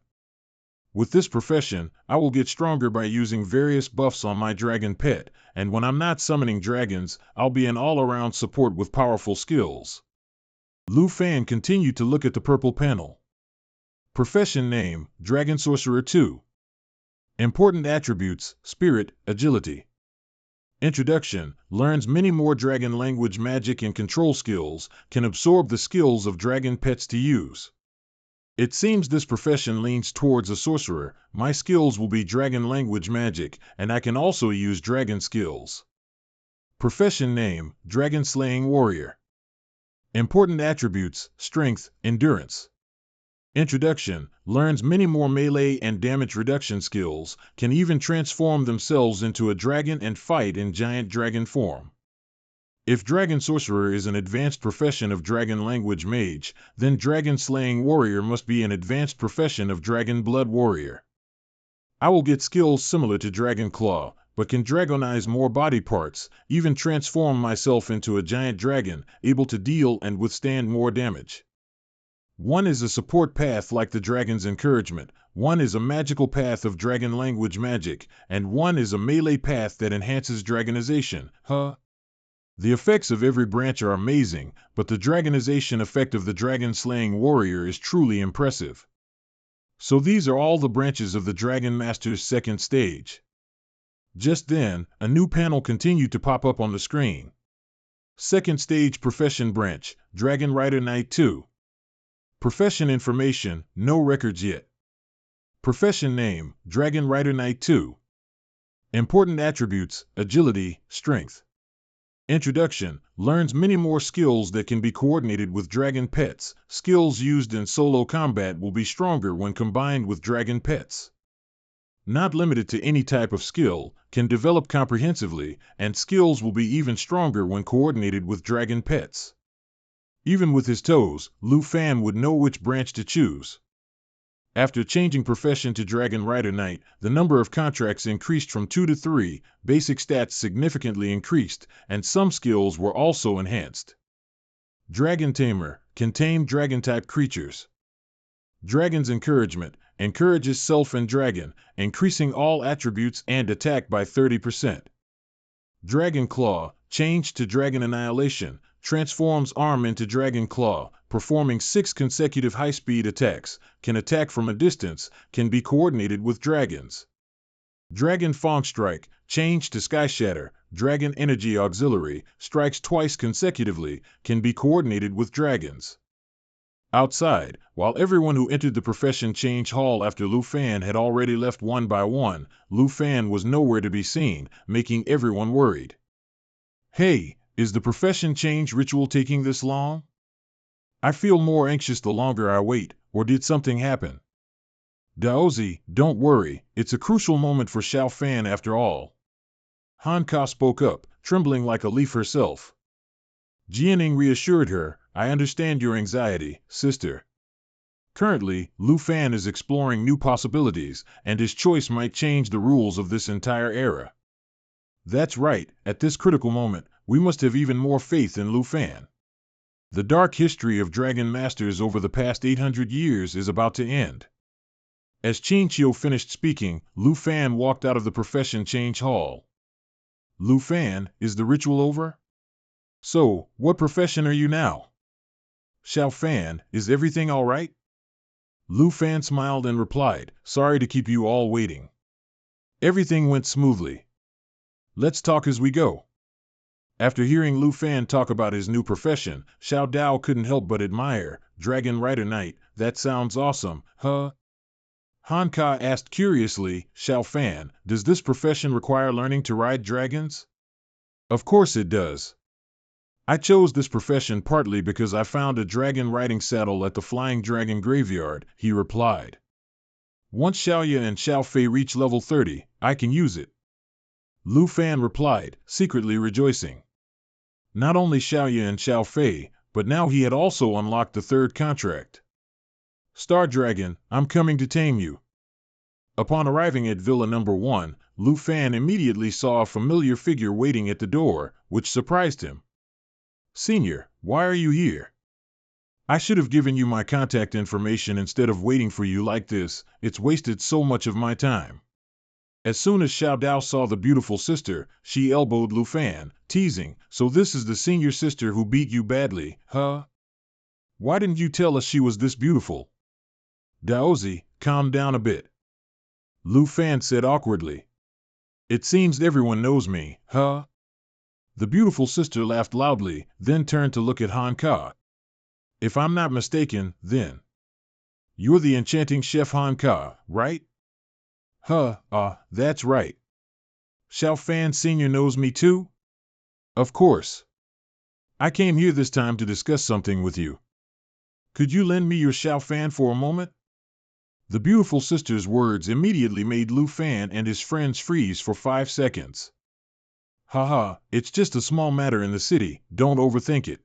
With this profession, I will get stronger by using various buffs on my dragon pet, and when I'm not summoning dragons, I'll be an all-around support with powerful skills. Lu Fan continued to look at the purple panel. Profession name, Dragon Sorcerer 2. Important attributes, spirit, agility. Introduction, learns many more dragon language magic and control skills, can absorb the skills of dragon pets to use. It seems this profession leans towards a sorcerer. My skills will be dragon language magic, and I can also use dragon skills. Profession name, Dragon Slaying Warrior. Important attributes: strength, endurance. Introduction: learns many more melee and damage reduction skills, can even transform themselves into a dragon and fight in giant dragon form. If Dragon Sorcerer is an advanced profession of Dragon Language Mage, then Dragon Slaying Warrior must be an advanced profession of Dragon Blood Warrior. I will get skills similar to Dragon Claw, but can dragonize more body parts, even transform myself into a giant dragon, able to deal and withstand more damage. One is a support path like the Dragon's Encouragement, one is a magical path of Dragon Language Magic, and one is a melee path that enhances dragonization. The effects of every branch are amazing, but the dragonization effect of the Dragon Slaying Warrior is truly impressive. So these are all the branches of the Dragon Master's second stage. Just then, a new panel continued to pop up on the screen. Second stage profession branch, Dragon Rider Knight 2. Profession information, no records yet. Profession name, Dragon Rider Knight 2. Important attributes, agility, strength. Introduction, learns many more skills that can be coordinated with dragon pets. Skills used in solo combat will be stronger when combined with dragon pets. Not limited to any type of skill, can develop comprehensively, and skills will be even stronger when coordinated with dragon pets. Even with his toes, Lu Fan would know which branch to choose. After changing profession to Dragon Rider Knight, the number of contracts increased from 2 to 3, basic stats significantly increased, and some skills were also enhanced. Dragon Tamer, can tame dragon-type creatures. Dragon's Encouragement, encourages self and dragon, increasing all attributes and attack by 30%. Dragon Claw, changed to Dragon Annihilation, transforms arm into Dragon Claw, performing 6 consecutive high-speed attacks, can attack from a distance, can be coordinated with dragons. Dragon Fong Strike, changed to Sky Shatter, Dragon Energy Auxiliary, strikes twice consecutively, can be coordinated with dragons. Outside, while everyone who entered the profession change hall after Lu Fan had already left one by one, Lu Fan was nowhere to be seen, making everyone worried. Hey, is the profession change ritual taking this long? I feel more anxious the longer I wait, or did something happen? Daozi, don't worry, it's a crucial moment for Xiao Fan after all. Han Ka spoke up, trembling like a leaf herself. Jianing reassured her, I understand your anxiety, sister. Currently, Lu Fan is exploring new possibilities, and his choice might change the rules of this entire era. That's right, at this critical moment, we must have even more faith in Lu Fan. The dark history of Dragon Masters over the past 800 years is about to end. As Qin Qiu finished speaking, Lu Fan walked out of the profession change hall. Lu Fan, is the ritual over? So, what profession are you now? Xiao Fan, is everything all right? Lu Fan smiled and replied, sorry to keep you all waiting. Everything went smoothly. Let's talk as we go. After hearing Lu Fan talk about his new profession, Xiao Dao couldn't help but admire, Dragon Rider Knight, that sounds awesome, huh? Han Ka asked curiously, Xiao Fan, does this profession require learning to ride dragons? Of course it does. I chose this profession partly because I found a dragon riding saddle at the Flying Dragon Graveyard, he replied. Once Xiaoya and Xiao Fei reach level 30, I can use it. Lu Fan replied, secretly rejoicing. Not only Xiaoya and Xiao Fei, but now he had also unlocked the third contract. Star Dragon, I'm coming to tame you. Upon arriving at Villa Number 1, Lu Fan immediately saw a familiar figure waiting at the door, which surprised him. Senior, why are you here? I should have given you my contact information instead of waiting for you like this, it's wasted so much of my time. As soon as Xiao Dao saw the beautiful sister, she elbowed Lu Fan, teasing, so this is the senior sister who beat you badly, huh? Why didn't you tell us she was this beautiful? Daozi, calm down a bit. Lu Fan said awkwardly. It seems everyone knows me, huh? The beautiful sister laughed loudly, then turned to look at Han Ka. If I'm not mistaken, then you're the enchanting chef Han Ka, right? That's right. Xiao Fan Sr. knows me too? Of course. I came here this time to discuss something with you. Could you lend me your Xiao Fan for a moment? The beautiful sister's words immediately made Lu Fan and his friends freeze for 5 seconds. Haha, it's just a small matter in the city, don't overthink it.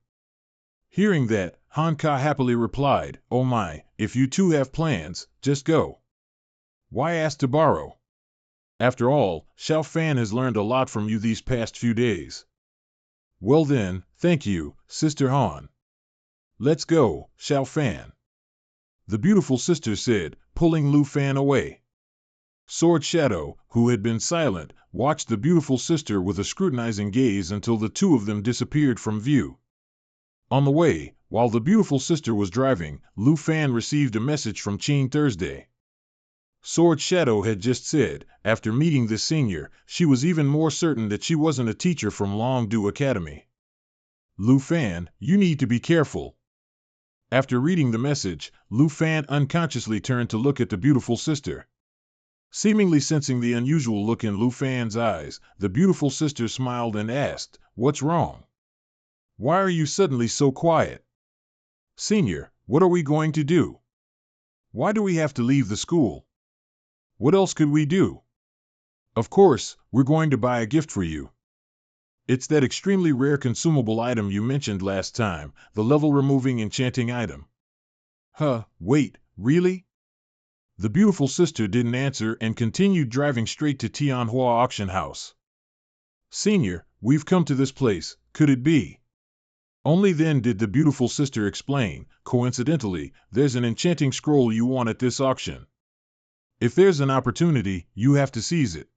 Hearing that, Han Ka happily replied, oh my, if you two have plans, just go. Why ask to borrow? After all, Xiao Fan has learned a lot from you these past few days. Well then, thank you, Sister Han. Let's go, Xiao Fan. The beautiful sister said, pulling Lu Fan away. Sword Shadow, who had been silent, watched the beautiful sister with a scrutinizing gaze until the two of them disappeared from view. On the way, while the beautiful sister was driving, Lu Fan received a message from Qing Thursday. Sword Shadow had just said, after meeting this senior, she was even more certain that she wasn't a teacher from Longdu Academy. Lu Fan, you need to be careful. After reading the message, Lu Fan unconsciously turned to look at the beautiful sister. Seemingly sensing the unusual look in Lu Fan's eyes, the beautiful sister smiled and asked, what's wrong? Why are you suddenly so quiet? Senior, what are we going to do? Why do we have to leave the school? What else could we do? Of course, we're going to buy a gift for you. It's that extremely rare consumable item you mentioned last time, the level-removing enchanting item. Wait, really? The beautiful sister didn't answer and continued driving straight to Tianhua Auction House. Senior, we've come to this place, could it be? Only then did the beautiful sister explain, coincidentally, there's an enchanting scroll you want at this auction. If there's an opportunity, you have to seize it.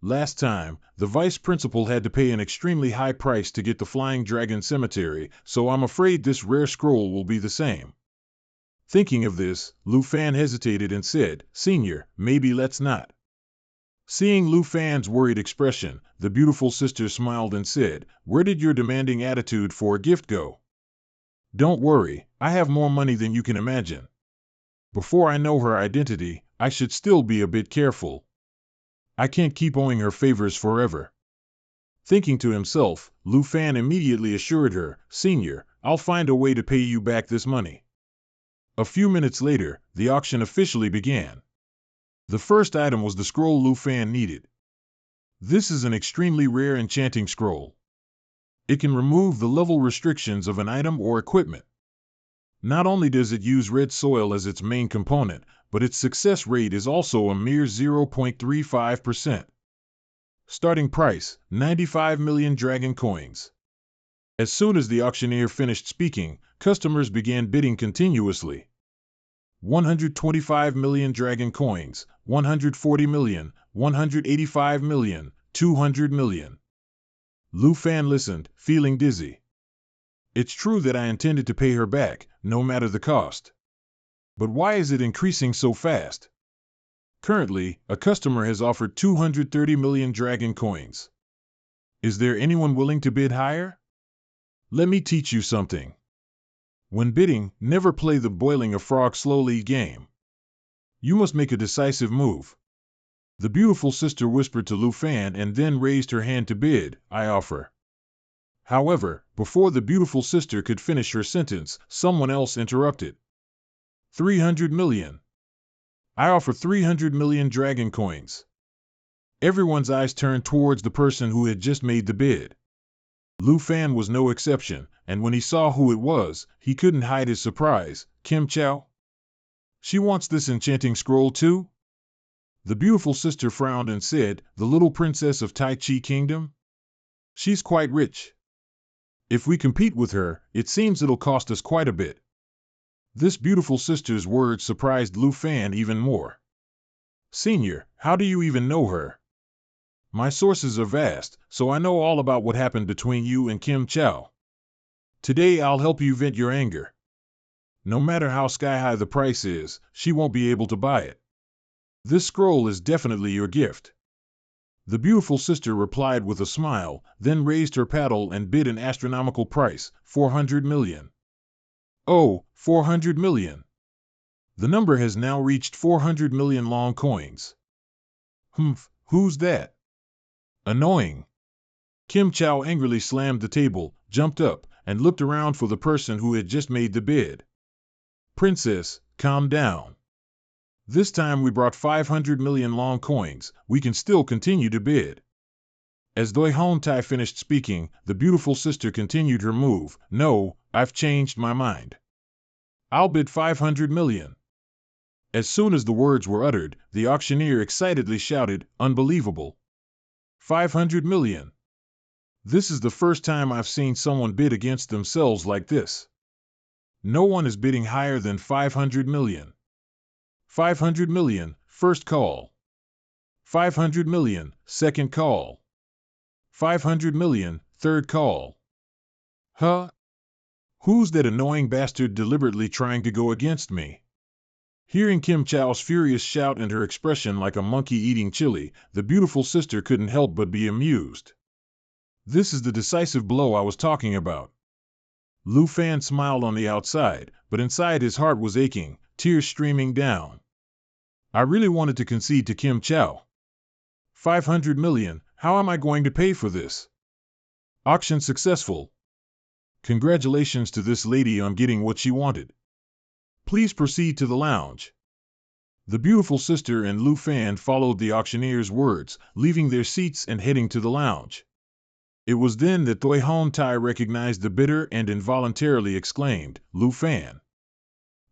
Last time, the vice principal had to pay an extremely high price to get the Flying Dragon Cemetery, so I'm afraid this rare scroll will be the same. Thinking of this, Lu Fan hesitated and said, Senior, maybe let's not. Seeing Lu Fan's worried expression, the beautiful sister smiled and said, where did your demanding attitude for a gift go? Don't worry, I have more money than you can imagine. Before I know her identity, I should still be a bit careful. I can't keep owing her favors forever. Thinking to himself, Lu Fan immediately assured her, Senior, I'll find a way to pay you back this money. A few minutes later, the auction officially began. The first item was the scroll Lu Fan needed. This is an extremely rare enchanting scroll. It can remove the level restrictions of an item or equipment. Not only does it use red soil as its main component, but its success rate is also a mere 0.35%. Starting price, 95 million dragon coins. As soon as the auctioneer finished speaking, customers began bidding continuously. 125 million dragon coins, 140 million, 185 million, 200 million. Lu Fan listened, feeling dizzy. It's true that I intended to pay her back, no matter the cost. But why is it increasing so fast? Currently, a customer has offered 230 million dragon coins. Is there anyone willing to bid higher? Let me teach you something. When bidding, never play the boiling a frog slowly game. You must make a decisive move. The beautiful sister whispered to Lu Fan and then raised her hand to bid, I offer. However, before the beautiful sister could finish her sentence, someone else interrupted. 300 million. I offer 300 million dragon coins. Everyone's eyes turned towards the person who had just made the bid. Lu Fan was no exception, and when he saw who it was, he couldn't hide his surprise. Kim Chow? She wants this enchanting scroll too? The beautiful sister frowned and said, the little princess of Tai Chi Kingdom? She's quite rich. If we compete with her, it seems it'll cost us quite a bit. This beautiful sister's words surprised Lu Fan even more. Senior, how do you even know her? My sources are vast, so I know all about what happened between you and Kim Chow. Today I'll help you vent your anger. No matter how sky-high the price is, she won't be able to buy it. This scroll is definitely your gift. The beautiful sister replied with a smile, then raised her paddle and bid an astronomical price, 400 million. Oh, 400 million. The number has now reached 400 million long coins. Who's that? Annoying. Kim Chow angrily slammed the table, jumped up, and looked around for the person who had just made the bid. Princess, calm down. This time we brought 500 million long coins, we can still continue to bid. As Doi Hon Tai finished speaking, the beautiful sister continued her move. No, I've changed my mind. I'll bid 500 million. As soon as the words were uttered, the auctioneer excitedly shouted, unbelievable. 500 million. This is the first time I've seen someone bid against themselves like this. No one is bidding higher than 500 million. 500 million, first call. 500 million, second call. 500 million, third call. Huh? Who's that annoying bastard deliberately trying to go against me? Hearing Kim Chow's furious shout and her expression like a monkey eating chili, the beautiful sister couldn't help but be amused. This is the decisive blow I was talking about. Lu Fan smiled on the outside, but inside his heart was aching, tears streaming down. I really wanted to concede to Kim Chow. 500 million, how am I going to pay for this? Auction successful. Congratulations to this lady on getting what she wanted. Please proceed to the lounge. The beautiful sister and Lu Fan followed the auctioneer's words, leaving their seats and heading to the lounge. It was then that Doi Hon Tai recognized the bidder and involuntarily exclaimed, Lu Fan.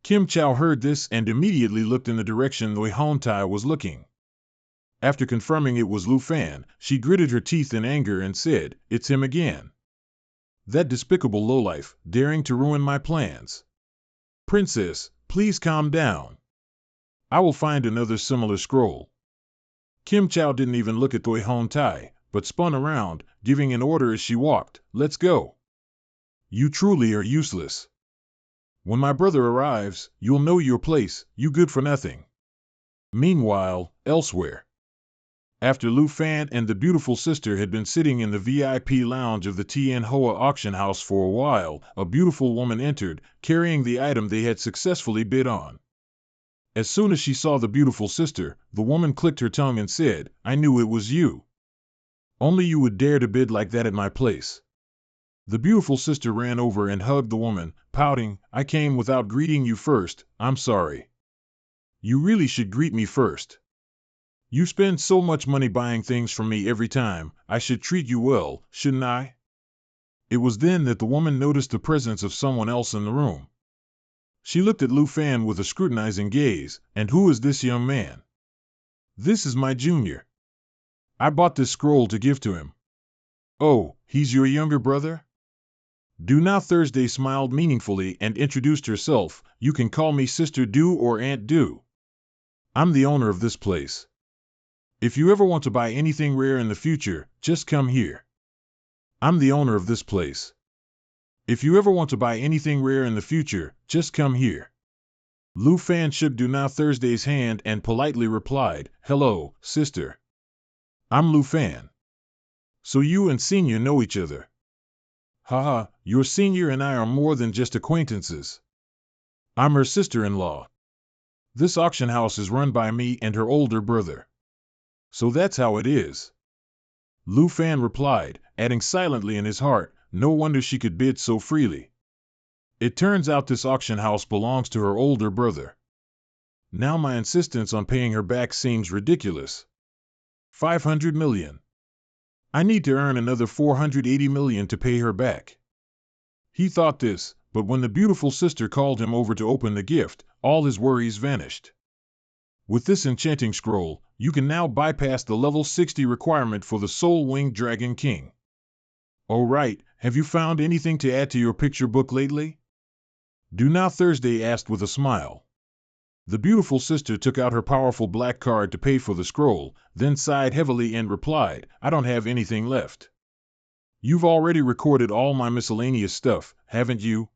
Kim Chow heard this and immediately looked in the direction Doi Hon Tai was looking. After confirming it was Lu Fan, she gritted her teeth in anger and said, it's him again. That despicable lowlife, daring to ruin my plans. Princess, please calm down. I will find another similar scroll. Kim Chow didn't even look at Doi Hon Tai, but spun around, giving an order as she walked, let's go. You truly are useless. When my brother arrives, you'll know your place, you good for nothing. Meanwhile, elsewhere. After Lu Fan and the beautiful sister had been sitting in the VIP lounge of the Tien Hoa auction house for a while, a beautiful woman entered, carrying the item they had successfully bid on. As soon as she saw the beautiful sister, the woman clicked her tongue and said, I knew it was you. Only you would dare to bid like that at my place. The beautiful sister ran over and hugged the woman, pouting, I came without greeting you first, I'm sorry. You really should greet me first. You spend so much money buying things from me every time, I should treat you well, shouldn't I? It was then that the woman noticed the presence of someone else in the room. She looked at Lu Fan with a scrutinizing gaze, and who is this young man? This is my junior. I bought this scroll to give to him. Oh, he's your younger brother? Do Now Thursday smiled meaningfully and introduced herself, you can call me Sister Do or Aunt Do. I'm the owner of this place. If you ever want to buy anything rare in the future, just come here. I'm the owner of this place. If you ever want to buy anything rare in the future, just come here. Lu Fan shook Do Now Thursday's hand and politely replied, hello, sister. I'm Lu Fan. So you and Senior know each other. Haha, your Senior and I are more than just acquaintances. I'm her sister-in-law. This auction house is run by me and her older brother. So that's how it is. Lu Fan replied, adding silently in his heart, no wonder she could bid so freely. It turns out this auction house belongs to her older brother. Now my insistence on paying her back seems ridiculous. 500 million. I need to earn another 480 million to pay her back. He thought this, but when the beautiful sister called him over to open the gift, all his worries vanished. With this enchanting scroll, you can now bypass the level 60 requirement for the Soul-Winged Dragon King. Oh right, have you found anything to add to your picture book lately? Do Now Thursday asked with a smile. The beautiful sister took out her powerful black card to pay for the scroll, then sighed heavily and replied, I don't have anything left. You've already recorded all my miscellaneous stuff, haven't you?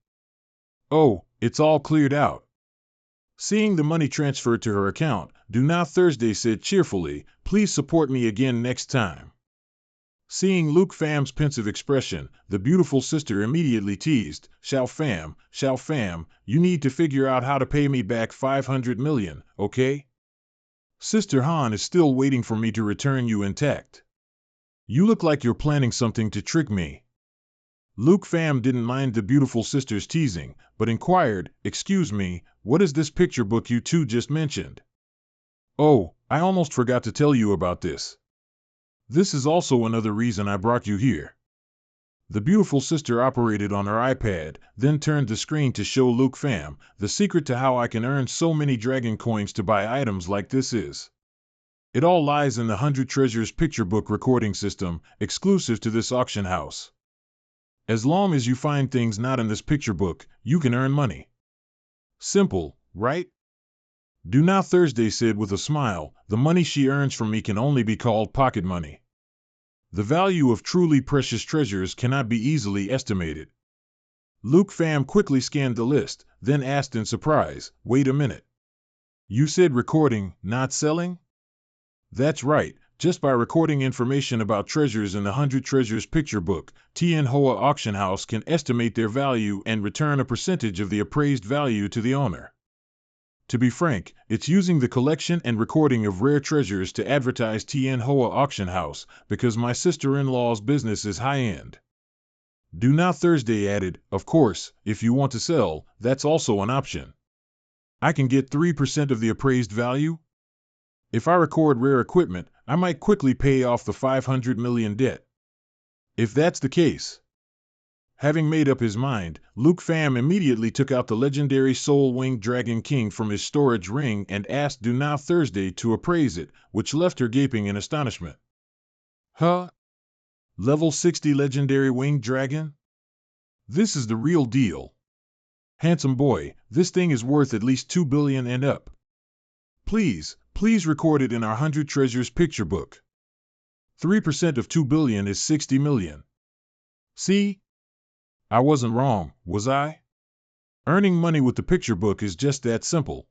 Oh, it's all cleared out. Seeing the money transferred to her account, Do Now Thursday said cheerfully, please support me again next time. Seeing Luke Fam's pensive expression, the beautiful sister immediately teased, Xiao Fam, you need to figure out how to pay me back 500 million, okay? Sister Han is still waiting for me to return you intact. You look like you're planning something to trick me. Luke fam didn't mind the beautiful sister's teasing, but inquired, "Excuse me, what is this picture book you two just mentioned?" "Oh, I almost forgot to tell you about this. This is also another reason I brought you here." The beautiful sister operated on her iPad, then turned the screen to show Luke fam, "The secret to how I can earn so many dragon coins to buy items like this is. It all lies in the 100 Treasures picture book recording system, exclusive to this auction house. As long as you find things not in this picture book, you can earn money. Simple, right?" Do Now Thursday said with a smile, "The money she earns from me can only be called pocket money. The value of truly precious treasures cannot be easily estimated." Luke fam quickly scanned the list, then asked in surprise, "Wait a minute. You said recording, not selling?" "That's right. Just by recording information about treasures in the 100 Treasures picture book, Manhua Auction House can estimate their value and return a percentage of the appraised value to the owner. To be frank, it's using the collection and recording of rare treasures to advertise Manhua Auction House, because my sister-in-law's business is high-end." Do Now Thursday added, "Of course, if you want to sell, that's also an option. I can get 3% of the appraised value? If I record rare equipment, I might quickly pay off the 500 million debt." If that's the case. Having made up his mind, Luke fam immediately took out the legendary soul-winged Dragon King from his storage ring and asked Do Now Thursday to appraise it, which left her gaping in astonishment. "Huh? Level 60 legendary winged dragon? This is the real deal. Handsome boy, this thing is worth at least 2 billion and up. Please record it in our 100 Treasures picture book. 3% of 2 billion is 60 million. See? I wasn't wrong, was I? Earning money with the picture book is just that simple."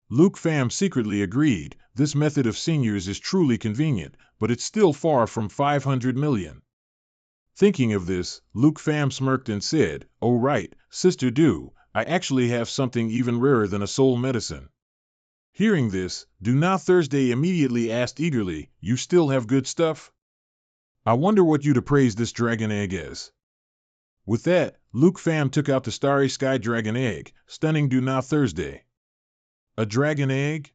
Luke fam secretly agreed, this method of seniors is truly convenient, but it's still far from 500 million. Thinking of this, Luke fam smirked and said, "Oh right, Sister Do, I actually have something even rarer than a soul medicine." Hearing this, Do Now Thursday immediately asked eagerly, "You still have good stuff? I wonder what you'd appraise this dragon egg as." With that, Luke fam took out the Starry Sky Dragon Egg, stunning Do Now Thursday. "A dragon egg?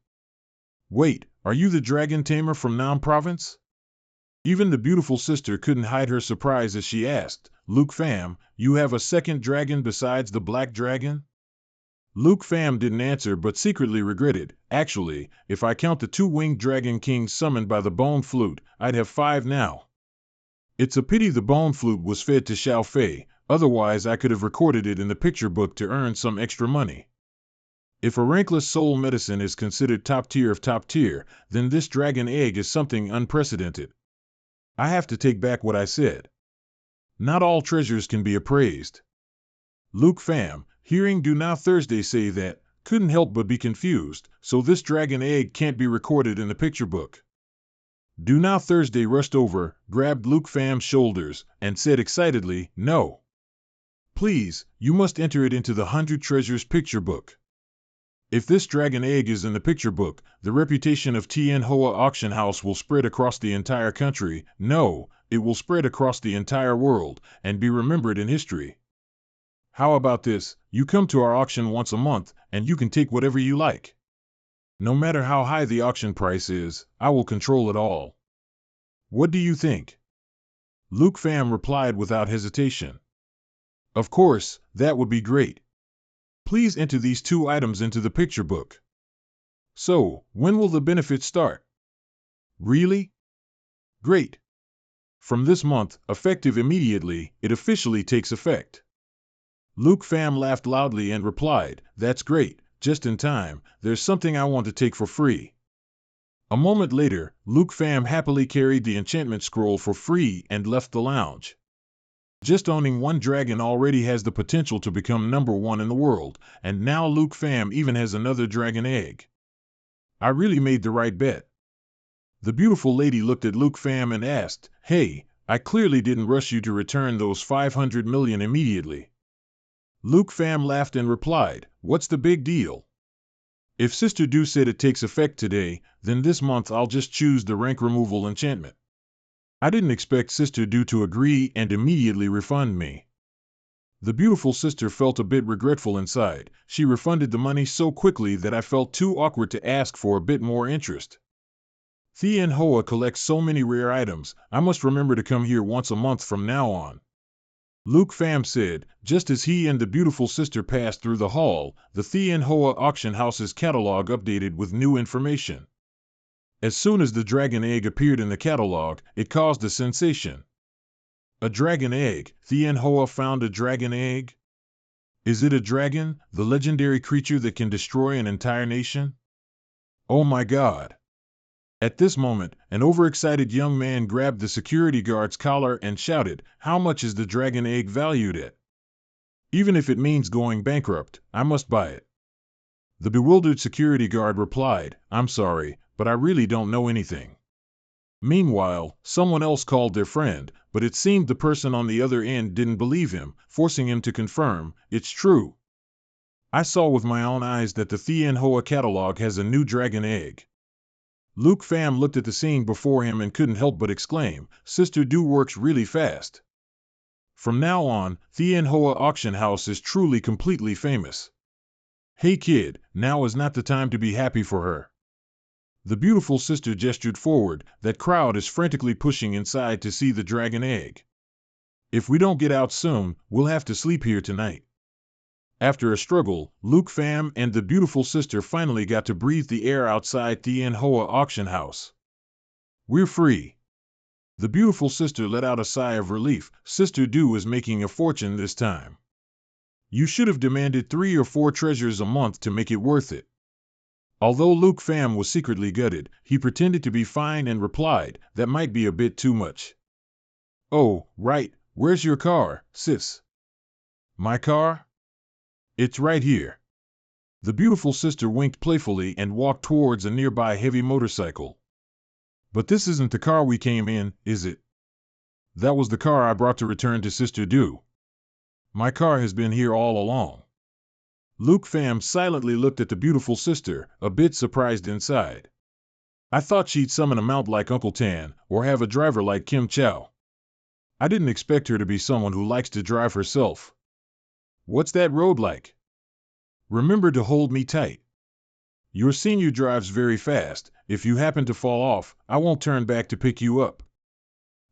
Wait, are you the dragon tamer from Nam Province?" Even the beautiful sister couldn't hide her surprise as she asked, "Luke fam, you have a second dragon besides the black dragon?" Luke fam didn't answer but secretly regretted, "Actually, if I count the 2 winged dragon kings summoned by the bone flute, I'd have 5 now. It's a pity the bone flute was fed to Xiao Fei, otherwise I could have recorded it in the picture book to earn some extra money. If a rankless soul medicine is considered top tier of top tier, then this dragon egg is something unprecedented. I have to take back what I said. Not all treasures can be appraised." Luke fam, hearing Do Now Thursday say that, couldn't help but be confused, "So this dragon egg can't be recorded in the picture book?" Do Now Thursday rushed over, grabbed Luke fam's shoulders, and said excitedly, "No. Please, you must enter it into the 100 Treasures picture book. If this dragon egg is in the picture book, the reputation of Manhua Auction House will spread across the entire country. No, it will spread across the entire world, and be remembered in history. How about this, you come to our auction once a month, and you can take whatever you like. No matter how high the auction price is, I will control it all. What do you think?" Luke fam replied without hesitation, "Of course, that would be great. Please enter these 2 items into the picture book." "So, when will the benefits start?" "Really? Great. From this month, effective immediately, it officially takes effect." Luke fam laughed loudly and replied, "That's great, just in time, there's something I want to take for free." A moment later, Luke fam happily carried the enchantment scroll for free and left the lounge. Just owning 1 dragon already has the potential to become #1 in the world, and now Luke fam even has another dragon egg. I really made the right bet. The beautiful lady looked at Luke fam and asked, "Hey, I clearly didn't rush you to return those 500 million immediately." Luke fam laughed and replied, "What's the big deal? If Sister Do said it takes effect today, then this month I'll just choose the rank removal enchantment." I didn't expect Sister Do to agree and immediately refund me. The beautiful sister felt a bit regretful inside. She refunded the money so quickly that I felt too awkward to ask for a bit more interest. Thien Hoa collects so many rare items, I must remember to come here once a month from now on. Luke Pham said, just as he and the beautiful sister passed through the hall. The Thien Hoa auction house's catalog updated with new information. As soon as the dragon egg appeared in the catalog, it caused a sensation. A dragon egg? Thien Hoa found a dragon egg? Is it a dragon, the legendary creature that can destroy an entire nation? Oh my God! At this moment, an overexcited young man grabbed the security guard's collar and shouted, "How much is the dragon egg valued at? Even if it means going bankrupt, I must buy it." The bewildered security guard replied, "I'm sorry, but I really don't know anything." Meanwhile, someone else called their friend, but it seemed the person on the other end didn't believe him, forcing him to confirm, "It's true. I saw with my own eyes that the Thien Hoa catalog has a new dragon egg." Luke Pham looked at the scene before him and couldn't help but exclaim, "Sister Do works really fast." From now on, Thien Hoa Auction House is truly completely famous. Hey kid, now is not the time to be happy for her. The beautiful sister gestured forward. That crowd is frantically pushing inside to see the dragon egg. If we don't get out soon, we'll have to sleep here tonight. After a struggle, Luke Pham and the beautiful sister finally got to breathe the air outside Thien Hoa Auction House. We're free. The beautiful sister let out a sigh of relief. Sister Do is making a fortune this time. You should have demanded 3 or 4 treasures a month to make it worth it. Although Luke Pham was secretly gutted, he pretended to be fine and replied, "That might be a bit too much." "Oh, right, where's your car, sis?" "My car? It's right here." The beautiful sister winked playfully and walked towards a nearby heavy motorcycle. "But this isn't the car we came in, is it?" "That was the car I brought to return to Sister Do. My car has been here all along." Luke Pham silently looked at the beautiful sister, a bit surprised inside. "I thought she'd summon a mount like Uncle Tan, or have a driver like Kim Chow. I didn't expect her to be someone who likes to drive herself. What's that road like? Remember to hold me tight. Your senior drives very fast. If you happen to fall off, I won't turn back to pick you up."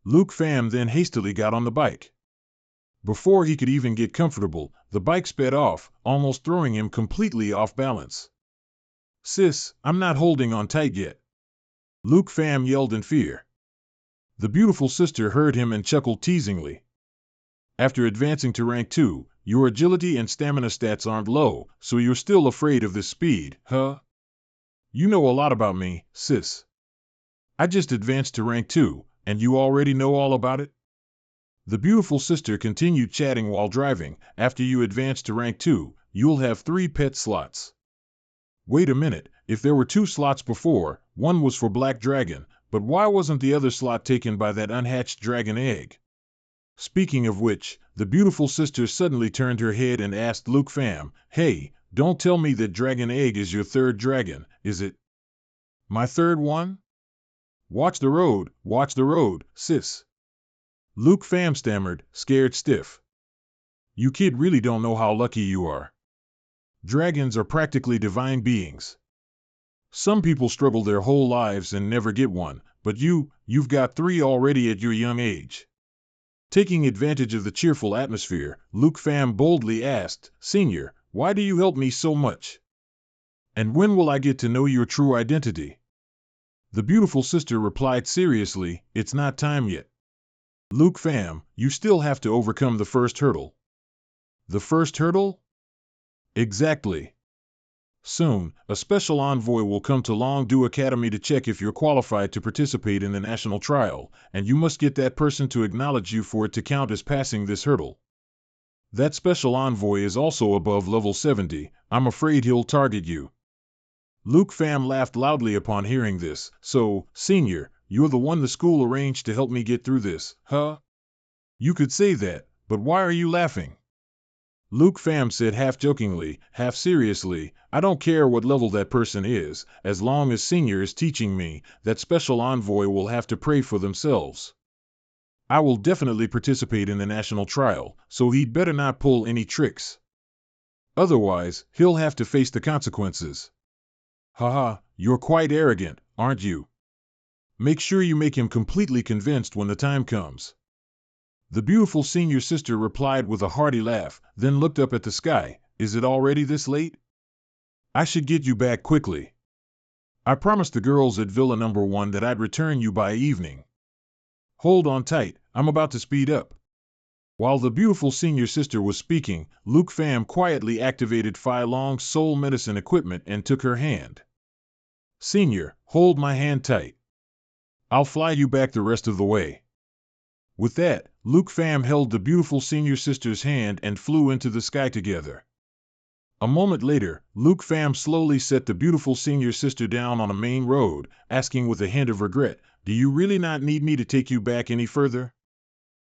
Luke Pham then hastily got on the bike. Before he could even get comfortable, the bike sped off, almost throwing him completely off balance. "Sis, I'm not holding on tight yet." Luke Pham yelled in fear. The beautiful sister heard him and chuckled teasingly. "After advancing to rank 2, your agility and stamina stats aren't low, so you're still afraid of this speed, huh? You know a lot about me, sis. I just advanced to rank 2, and you already know all about it?" The beautiful sister continued chatting while driving. "After you advance to rank 2, you'll have 3 pet slots." Wait a minute, if there were 2 slots before, one was for Black Dragon, but why wasn't the other slot taken by that unhatched dragon egg? Speaking of which, the beautiful sister suddenly turned her head and asked Luke Pham, "Hey, don't tell me that dragon egg is your 3rd dragon, is it?" "My 3rd one? Watch the road, sis." Luke Pham stammered, scared stiff. "You kid really don't know how lucky you are. Dragons are practically divine beings. Some people struggle their whole lives and never get one, but you've got 3 already at your young age." Taking advantage of the cheerful atmosphere, Luke Pham boldly asked, "Senior, why do you help me so much? And when will I get to know your true identity?" The beautiful sister replied seriously, "It's not time yet. Luke Pham, you still have to overcome the first hurdle." "The first hurdle?" "Exactly. Soon, a special envoy will come to Longdu Academy to check if you're qualified to participate in the national trial, and you must get that person to acknowledge you for it to count as passing this hurdle. That special envoy is also above level 70. I'm afraid he'll target you." Luke Pham laughed loudly upon hearing this. "So, senior, you're the one the school arranged to help me get through this, huh?" "You could say that, but why are you laughing?" Luke Pham said half jokingly, half seriously, "I don't care what level that person is, as long as senior is teaching me, that special envoy will have to pray for themselves. I will definitely participate in the national trial, so he'd better not pull any tricks. Otherwise, he'll have to face the consequences. Haha, you're quite arrogant, aren't you? Make sure you make him completely convinced when the time comes. The beautiful senior sister replied with a hearty laugh, then looked up at the sky. Is it already this late? I should get you back quickly. I promised the girls at Villa Number 1 that I'd return you by evening. Hold on tight, I'm about to speed up. While the beautiful senior sister was speaking, Luke Pham quietly activated Phi Long's soul medicine equipment and took her hand. Senior, hold my hand tight. I'll fly you back the rest of the way. With that, Luke Pham held the beautiful senior sister's hand and flew into the sky together. A moment later, Luke Pham slowly set the beautiful senior sister down on a main road, asking with a hint of regret, "Do you really not need me to take you back any further?"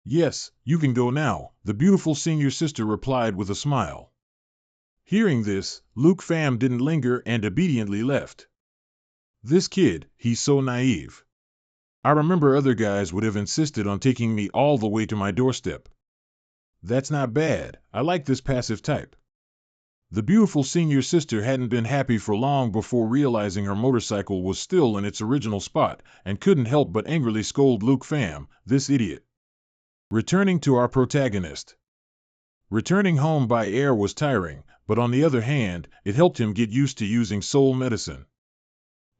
"Yes, you can go now," the beautiful senior sister replied with a smile. Hearing this, Luke Pham didn't linger and obediently left. This kid, he's so naive. I remember other guys would have insisted on taking me all the way to my doorstep. That's not bad, I like this passive type. The beautiful senior sister hadn't been happy for long before realizing her motorcycle was still in its original spot, and couldn't help but angrily scold Luke Pham, this idiot. Returning to our protagonist. Returning home by air was tiring, but on the other hand, it helped him get used to using soul medicine.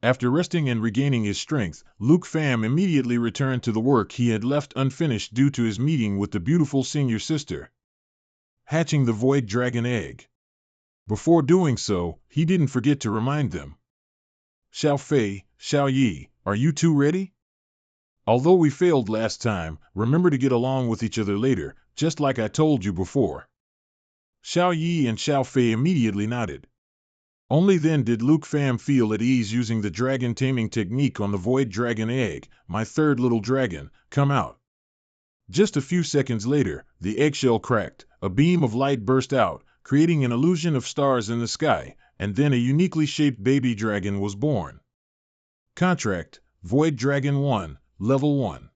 After resting and regaining his strength, Luke Pham immediately returned to the work he had left unfinished due to his meeting with the beautiful senior sister. Hatching the Void Dragon egg. Before doing so, he didn't forget to remind them. Xiao Fei, Xiao Yi, are you two ready? Although we failed last time, remember to get along with each other later, just like I told you before. Xiao Yi and Xiao Fei immediately nodded. Only then did Luke Pham feel at ease using the dragon taming technique on the Void Dragon egg, my third little dragon, come out. Just a few seconds later, the eggshell cracked, a beam of light burst out, creating an illusion of stars in the sky, and then a uniquely shaped baby dragon was born. Contract, Void Dragon 1, Level 1.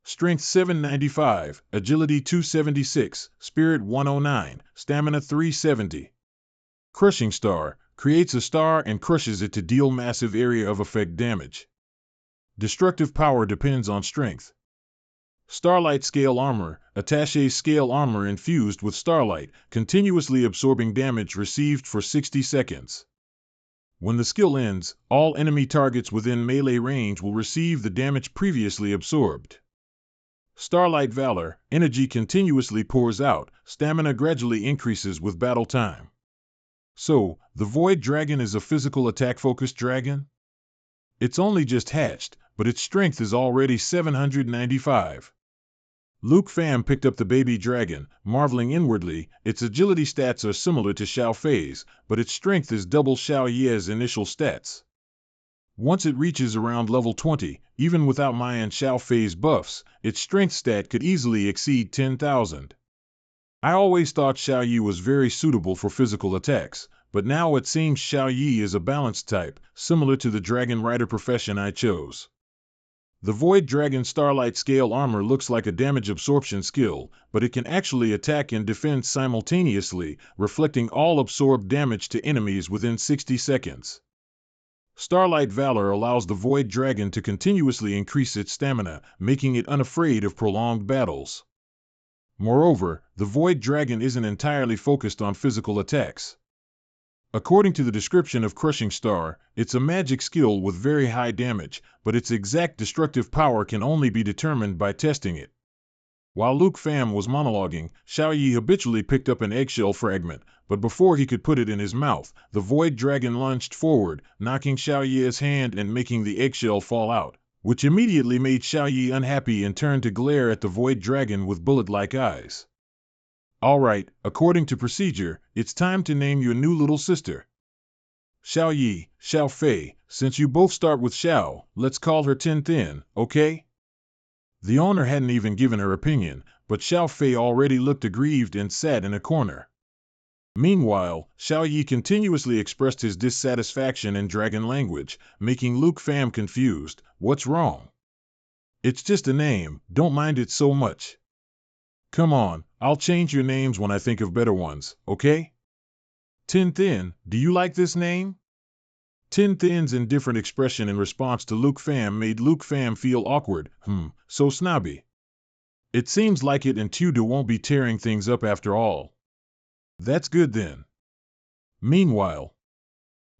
Strength 795, Agility 276, Spirit 109, Stamina 370. Crushing Star, creates a star and crushes it to deal massive area of effect damage. Destructive power depends on strength. Starlight Scale Armor, Attaché Scale Armor infused with Starlight, continuously absorbing damage received for 60 seconds. When the skill ends, all enemy targets within melee range will receive the damage previously absorbed. Starlight Valor, energy continuously pours out, stamina gradually increases with battle time. So, the Void Dragon is a physical attack-focused dragon? It's only just hatched, but its strength is already 795. Luke Pham picked up the baby dragon, marveling inwardly. Its agility stats are similar to Xiao Fei's, but its strength is double Xiao Ye's initial stats. Once it reaches around level 20, even without my and Xiao Fei's buffs, its strength stat could easily exceed 10,000. I always thought Xiao Yi was very suitable for physical attacks, but now it seems Xiao Yi is a balanced type, similar to the dragon rider profession I chose. The Void Dragon Starlight Scale Armor looks like a damage absorption skill, but it can actually attack and defend simultaneously, reflecting all absorbed damage to enemies within 60 seconds. Starlight Valor allows the Void Dragon to continuously increase its stamina, making it unafraid of prolonged battles. Moreover, the Void Dragon isn't entirely focused on physical attacks. According to the description of Crushing Star, it's a magic skill with very high damage, but its exact destructive power can only be determined by testing it. While Luke Pham was monologuing, Xiao Yi habitually picked up an eggshell fragment, but before he could put it in his mouth, the Void Dragon lunged forward, knocking Xiao Yi's hand and making the eggshell fall out, which immediately made Xiao Yi unhappy and turned to glare at the Void Dragon with bullet-like eyes. All right, according to procedure, it's time to name your new little sister. Xiao Yi, Xiao Fei, since you both start with Xiao, let's call her Tin Thin, okay? The owner hadn't even given her opinion, but Xiao Fei already looked aggrieved and sat in a corner. Meanwhile, Xiao Yi continuously expressed his dissatisfaction in dragon language, making Luke Pham confused. What's wrong? It's just a name, don't mind it so much. Come on, I'll change your names when I think of better ones, okay? Tin Thin, do you like this name? Tin Thin's indifferent expression in response to Luke Pham made Luke Pham feel awkward, so snobby. It seems like it and Tuda won't be tearing things up after all. That's good then. Meanwhile,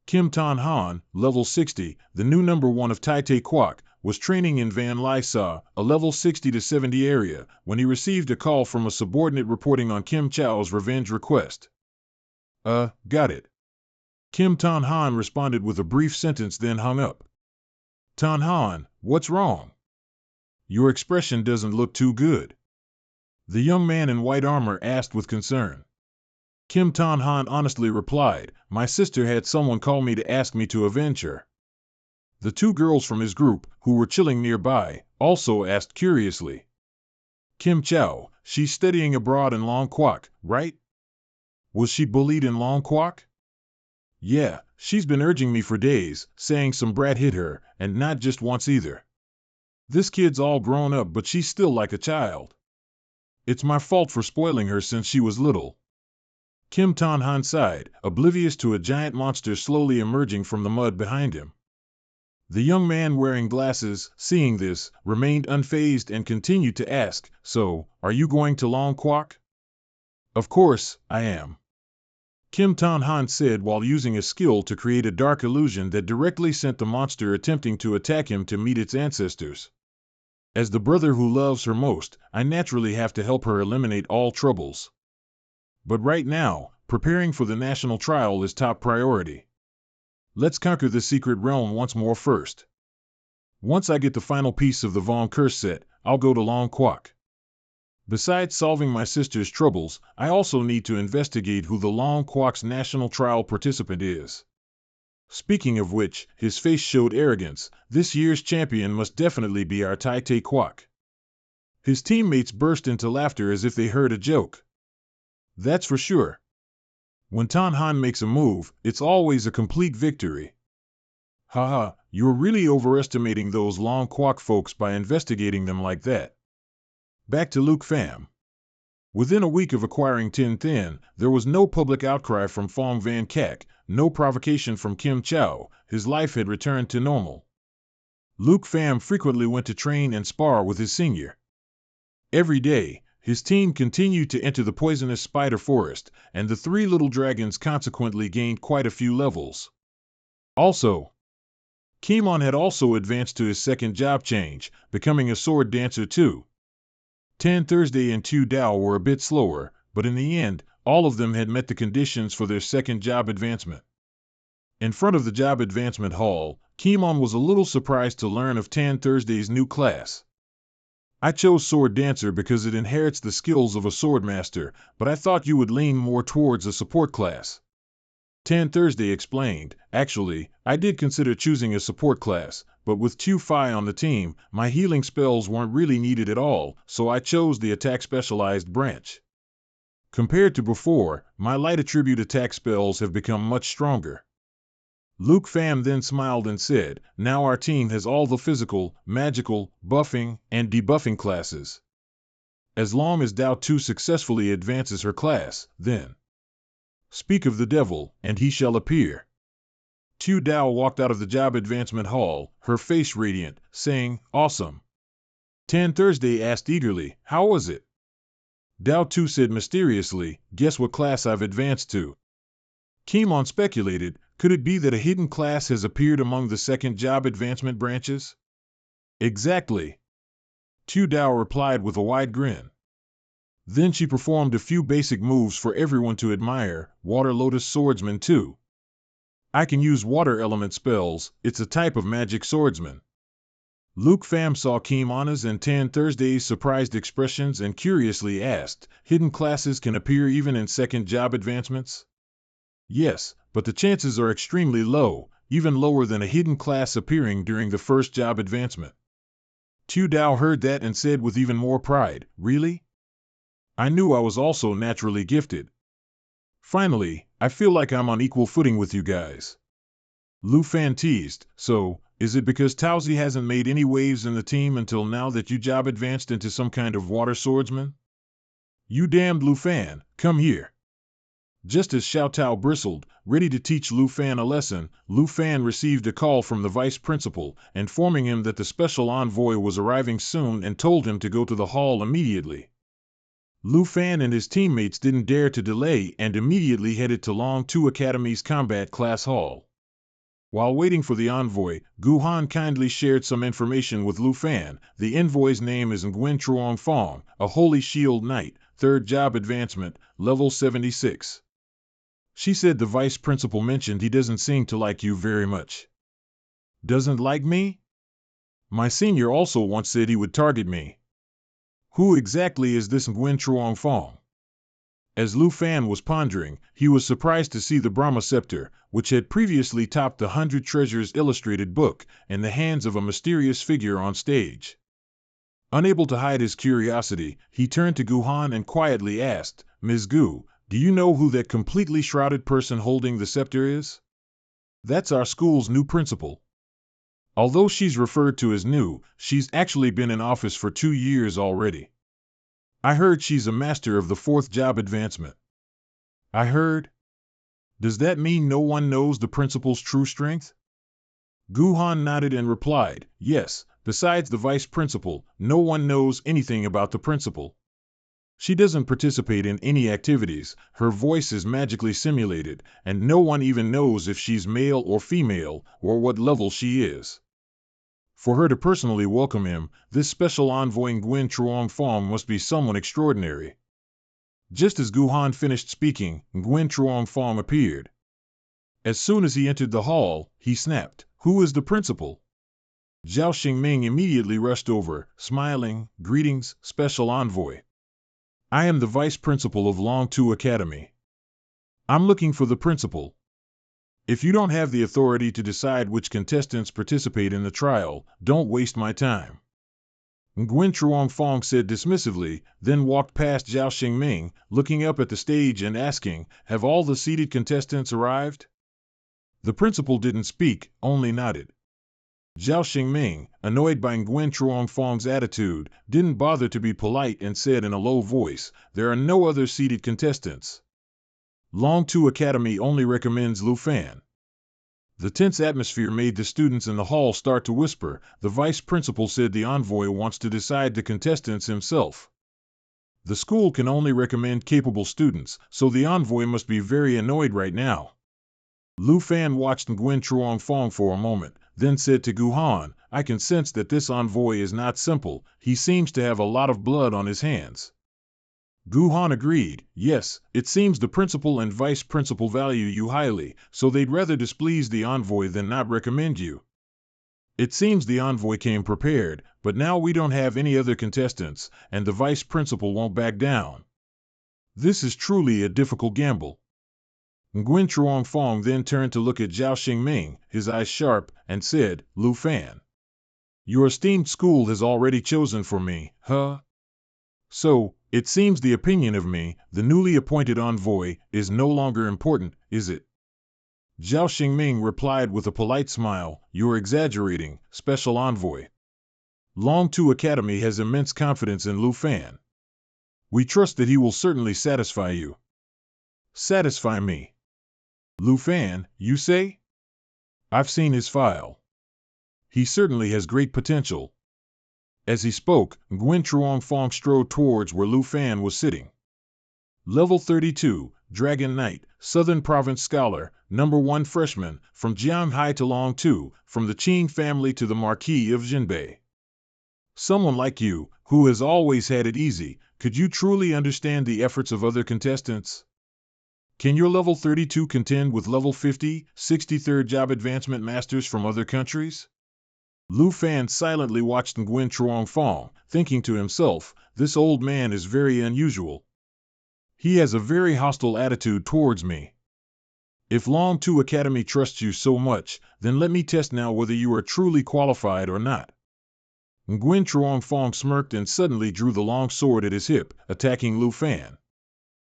Kim Ton Han, level 60, the new number 1 of Tai Te Quoc, was training in Van Lai Sa, a level 60 to 70 area, when he received a call from a subordinate reporting on Kim Chow's revenge request. Got it. Kim Ton Han responded with a brief sentence, then hung up. Ton Han, what's wrong? Your expression doesn't look too good. The young man in white armor asked with concern. Kim Ton Han honestly replied, my sister had someone call me to ask me to avenge her. The two girls from his group, who were chilling nearby, also asked curiously. Kim Chow, she's studying abroad in Long Quoc, right? Was she bullied in Long Quoc? Yeah, she's been urging me for days, saying some brat hit her, and not just once either. This kid's all grown up, but she's still like a child. It's my fault for spoiling her since she was little. Kim Ton Han sighed, oblivious to a giant monster slowly emerging from the mud behind him. The young man wearing glasses, seeing this, remained unfazed and continued to ask, so, are you going to Long Quoc? Of course, I am. Kim Ton Han said while using a skill to create a dark illusion that directly sent the monster attempting to attack him to meet its ancestors. As the brother who loves her most, I naturally have to help her eliminate all troubles. But right now, preparing for the national trial is top priority. Let's conquer the secret realm once more first. Once I get the final piece of the Von Curse set, I'll go to Long Quoc. Besides solving my sister's troubles, I also need to investigate who the Long Quoc's national trial participant is. Speaking of which, his face showed arrogance. This year's champion must definitely be our Tai Te Quoc. His teammates burst into laughter as if they heard a joke. That's for sure. When Ton Han makes a move, it's always a complete victory. Haha, you're really overestimating those Long Quoc folks by investigating them like that. Back to Luke Pham. Within a week of acquiring Tin Thin, there was no public outcry from Phong Van Kak, no provocation from Kim Chow. His life had returned to normal. Luke Pham frequently went to train and spar with his senior. Every day, his team continued to enter the poisonous spider forest, and the three little dragons consequently gained quite a few levels. Also, Kimon had also advanced to his second job change, becoming a sword dancer too. Tan Thursday and Tu Dao were a bit slower, but in the end, all of them had met the conditions for their second job advancement. In front of the job advancement hall, Kimon was a little surprised to learn of Tan Thursday's new class. I chose Sword Dancer because it inherits the skills of a swordmaster, but I thought you would lean more towards a support class. Tan Thursday explained, actually, I did consider choosing a support class, but with Tu Fi on the team, my healing spells weren't really needed at all, so I chose the attack specialized branch. Compared to before, my light attribute attack spells have become much stronger. Luke Pham then smiled and said, now our team has all the physical, magical, buffing, and debuffing classes. As long as Dao Tu successfully advances her class, then speak of the devil, and he shall appear. Tu Dao walked out of the job advancement hall, her face radiant, saying, awesome. Tan Thursday asked eagerly, how was it? Dao Tu said mysteriously, guess what class I've advanced to? Kimon speculated, could it be that a hidden class has appeared among the second job advancement branches? Exactly. Tu Dao replied with a wide grin. Then she performed a few basic moves for everyone to admire, Water Lotus Swordsman too. I can use water element spells, it's a type of magic swordsman. Luke Pham saw Kimona's and Tan Thursday's surprised expressions and curiously asked, hidden classes can appear even in second job advancements? Yes, but the chances are extremely low, even lower than a hidden class appearing during the first job advancement. Tu Dao heard that and said with even more pride, really? I knew I was also naturally gifted. Finally, I feel like I'm on equal footing with you guys. Lu Fan teased, so, Is it because Tauzi hasn't made any waves in the team until now that you job advanced into some kind of water swordsman? You damned Lu Fan, come here. Just as Xiao Tao bristled, ready to teach Lu Fan a lesson, Lu Fan received a call from the vice principal, informing him that the special envoy was arriving soon and told him to go to the hall immediately. Lu Fan and his teammates didn't dare to delay and immediately headed to Long Tu Academy's combat class hall. While waiting for the envoy, Gu Han kindly shared some information with Lu Fan. The envoy's name is Nguyen Truong Fong, a Holy Shield Knight, 3rd job advancement, level 76. She said the vice principal mentioned he doesn't seem to like you very much. Doesn't like me? My senior also once said he would target me. Who exactly is this Nguyen Truong Fong? As Lu Fan was pondering, he was surprised to see the Brahma Scepter, which had previously topped the 100 Treasures illustrated book, in the hands of a mysterious figure on stage. Unable to hide his curiosity, he turned to Gu Han and quietly asked, Ms. Gu, do you know who that completely shrouded person holding the scepter is? That's our school's new principal. Although she's referred to as new, she's actually been in office for 2 years already. I heard she's a master of the 4th job advancement. I heard? Does that mean no one knows the principal's true strength? Gu Han nodded and replied, yes, besides the vice principal, no one knows anything about the principal. She doesn't participate in any activities, her voice is magically simulated, and no one even knows if she's male or female, or what level she is. For her to personally welcome him, this special envoy Nguyen Truong Fong must be someone extraordinary. Just as Gu Han finished speaking, Nguyen Truong Fong appeared. As soon as he entered the hall, he snapped, who is the principal? Zhao Xingming immediately rushed over, smiling, greetings, special envoy. I am the vice principal of Long Tu Academy. I'm looking for the principal. If you don't have the authority to decide which contestants participate in the trial, don't waste my time. Nguyen Truong Fong said dismissively, then walked past Zhao Xingming, looking up at the stage and asking, have all the seated contestants arrived? The principal didn't speak, only nodded. Zhao Xingming, annoyed by Nguyen Truong Fong's attitude, didn't bother to be polite and said in a low voice, there are no other seated contestants. Long Tu Academy only recommends Lu Fan. The tense atmosphere made the students in the hall start to whisper. The vice principal said the envoy wants to decide the contestants himself. The school can only recommend capable students, so the envoy must be very annoyed right now. Lu Fan watched Nguyen Truong Fong for a moment, then said to Gu Han, I can sense that this envoy is not simple, he seems to have a lot of blood on his hands. Gu Han agreed, yes, it seems the principal and vice principal value you highly, so they'd rather displease the envoy than not recommend you. It seems the envoy came prepared, but now we don't have any other contestants, and the vice principal won't back down. This is truly a difficult gamble. Nguyen Truong Fong then turned to look at Zhao Xingming, his eyes sharp, and said, Lu Fan. Your esteemed school has already chosen for me, huh? So, it seems the opinion of me, the newly appointed envoy, is no longer important, is it? Zhao Xingming replied with a polite smile, you're exaggerating, special envoy. Long Tu Academy has immense confidence in Lu Fan. We trust that he will certainly satisfy you. Satisfy me. Lu Fan, you say? I've seen his file. He certainly has great potential. As he spoke, Nguyen Truong Fong strode towards where Lu Fan was sitting. Level 32, Dragon Knight, Southern Province Scholar, number 1 freshman, from Jianghai to Long Tu, from the Qing family to the Marquis of Jinbei. Someone like you, who has always had it easy, could you truly understand the efforts of other contestants? Can your level 32 contend with level 50, 63rd job advancement masters from other countries? Lu Fan silently watched Nguyen Truong Fong, thinking to himself, this old man is very unusual. He has a very hostile attitude towards me. If Long Tu Academy trusts you so much, then let me test now whether you are truly qualified or not. Nguyen Truong Fong smirked and suddenly drew the long sword at his hip, attacking Lu Fan.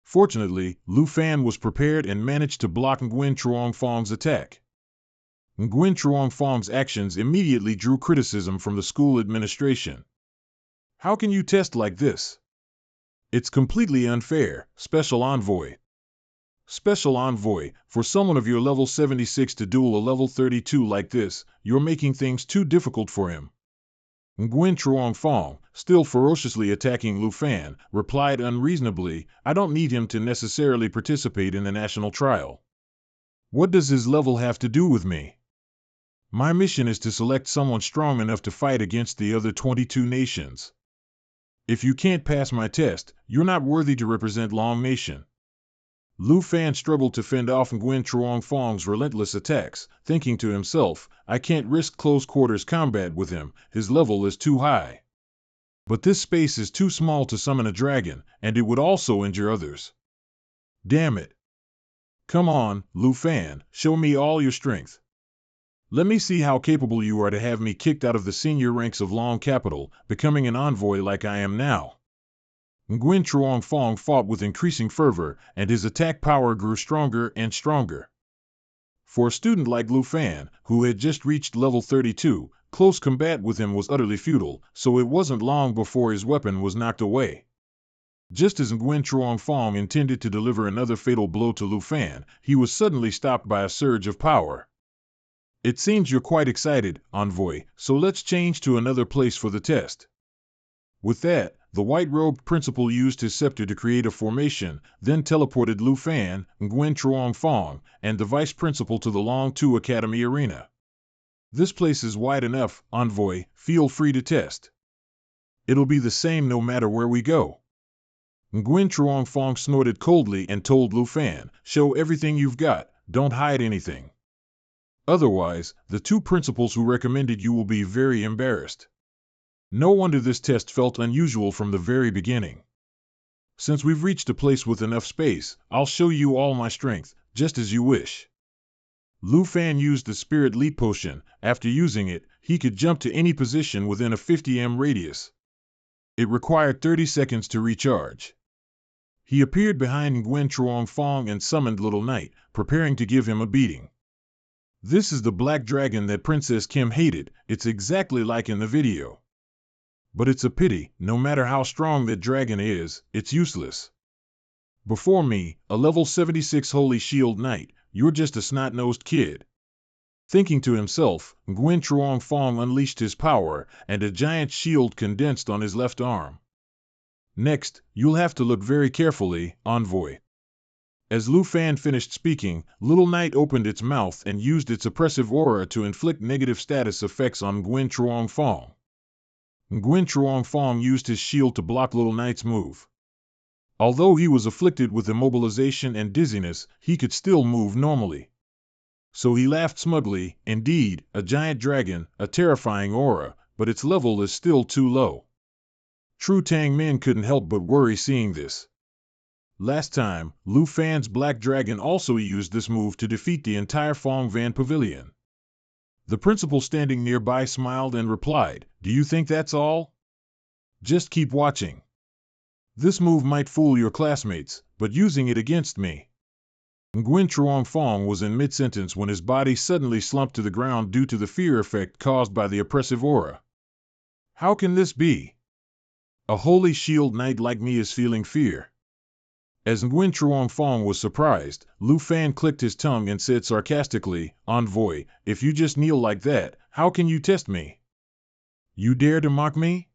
Fortunately, Lu Fan was prepared and managed to block Nguyen Truong Fong's attack. Nguyen Truong-Phong's actions immediately drew criticism from the school administration. How can you test like this? It's completely unfair, Special Envoy. Special Envoy, for someone of your level 76 to duel a level 32 like this, you're making things too difficult for him. Nguyen Truong-Phong, still ferociously attacking Lu Fan, replied unreasonably, I don't need him to necessarily participate in the national trial. What does his level have to do with me? My mission is to select someone strong enough to fight against the other 22 nations. If you can't pass my test, you're not worthy to represent Long Nation. Lu Fan struggled to fend off Nguyen Truong-Phong's relentless attacks, thinking to himself, I can't risk close-quarters combat with him, his level is too high. But this space is too small to summon a dragon, and it would also injure others. Damn it. Come on, Lu Fan, show me all your strength. Let me see how capable you are to have me kicked out of the senior ranks of Long Capital, becoming an envoy like I am now. Nguyen Truong-Phong fought with increasing fervor, and his attack power grew stronger and stronger. For a student like Lu Fan, who had just reached level 32, close combat with him was utterly futile, so it wasn't long before his weapon was knocked away. Just as Nguyen Truong-Phong intended to deliver another fatal blow to Lu Fan, he was suddenly stopped by a surge of power. It seems you're quite excited, Envoy, so let's change to another place for the test. With that, the white-robed principal used his scepter to create a formation, then teleported Lu Fan, Nguyen Truong-Phong, and the vice principal to the Long 2 Academy arena. This place is wide enough, Envoy, feel free to test. It'll be the same no matter where we go. Nguyen Truong-Phong snorted coldly and told Lu Fan, show everything you've got, don't hide anything. Otherwise, the two principals who recommended you will be very embarrassed. No wonder this test felt unusual from the very beginning. Since we've reached a place with enough space, I'll show you all my strength, just as you wish. Lu Fan used the Spirit Leap Potion. After using it, he could jump to any position within a 50 m radius. It required 30 seconds to recharge. He appeared behind Nguyen Truong-Phong and summoned Little Knight, preparing to give him a beating. This is the black dragon that Princess Kim hated, it's exactly like in the video. But it's a pity, no matter how strong that dragon is, it's useless. Before me, a level 76 Holy Shield Knight, you're just a snot-nosed kid. Thinking to himself, Nguyen Truong-Phong unleashed his power, and a giant shield condensed on his left arm. Next, you'll have to look very carefully, Envoy. As Lu Fan finished speaking, Little Knight opened its mouth and used its oppressive aura to inflict negative status effects on Nguyen Truong-Phong. Nguyen Truong-Phong used his shield to block Little Knight's move. Although he was afflicted with immobilization and dizziness, he could still move normally. So he laughed smugly, indeed, a giant dragon, a terrifying aura, but its level is still too low. True Tang Min couldn't help but worry seeing this. Last time, Lu Fan's Black Dragon also used this move to defeat the entire Phong Van Pavilion. The principal standing nearby smiled and replied, do you think that's all? Just keep watching. This move might fool your classmates, but using it against me. Nguyen Truong-Phong was in mid-sentence when his body suddenly slumped to the ground due to the fear effect caused by the oppressive aura. How can this be? A Holy Shield Knight like me is feeling fear. As Nguyen Truong-Phong was surprised, Lu Fan clicked his tongue and said sarcastically, Envoy, if you just kneel like that, how can you test me? You dare to mock me?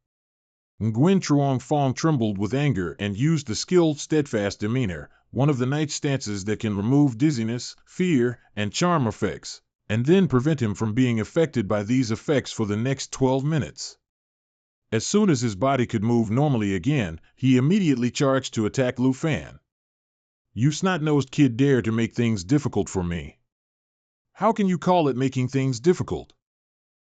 Nguyen Truong-Phong trembled with anger and used the skilled steadfast demeanor, one of the knight's stances that can remove dizziness, fear, and charm effects, and then prevent him from being affected by these effects for the next 12 minutes. As soon as his body could move normally again, he immediately charged to attack Lu Fan. You snot-nosed kid dare to make things difficult for me. How can you call it making things difficult?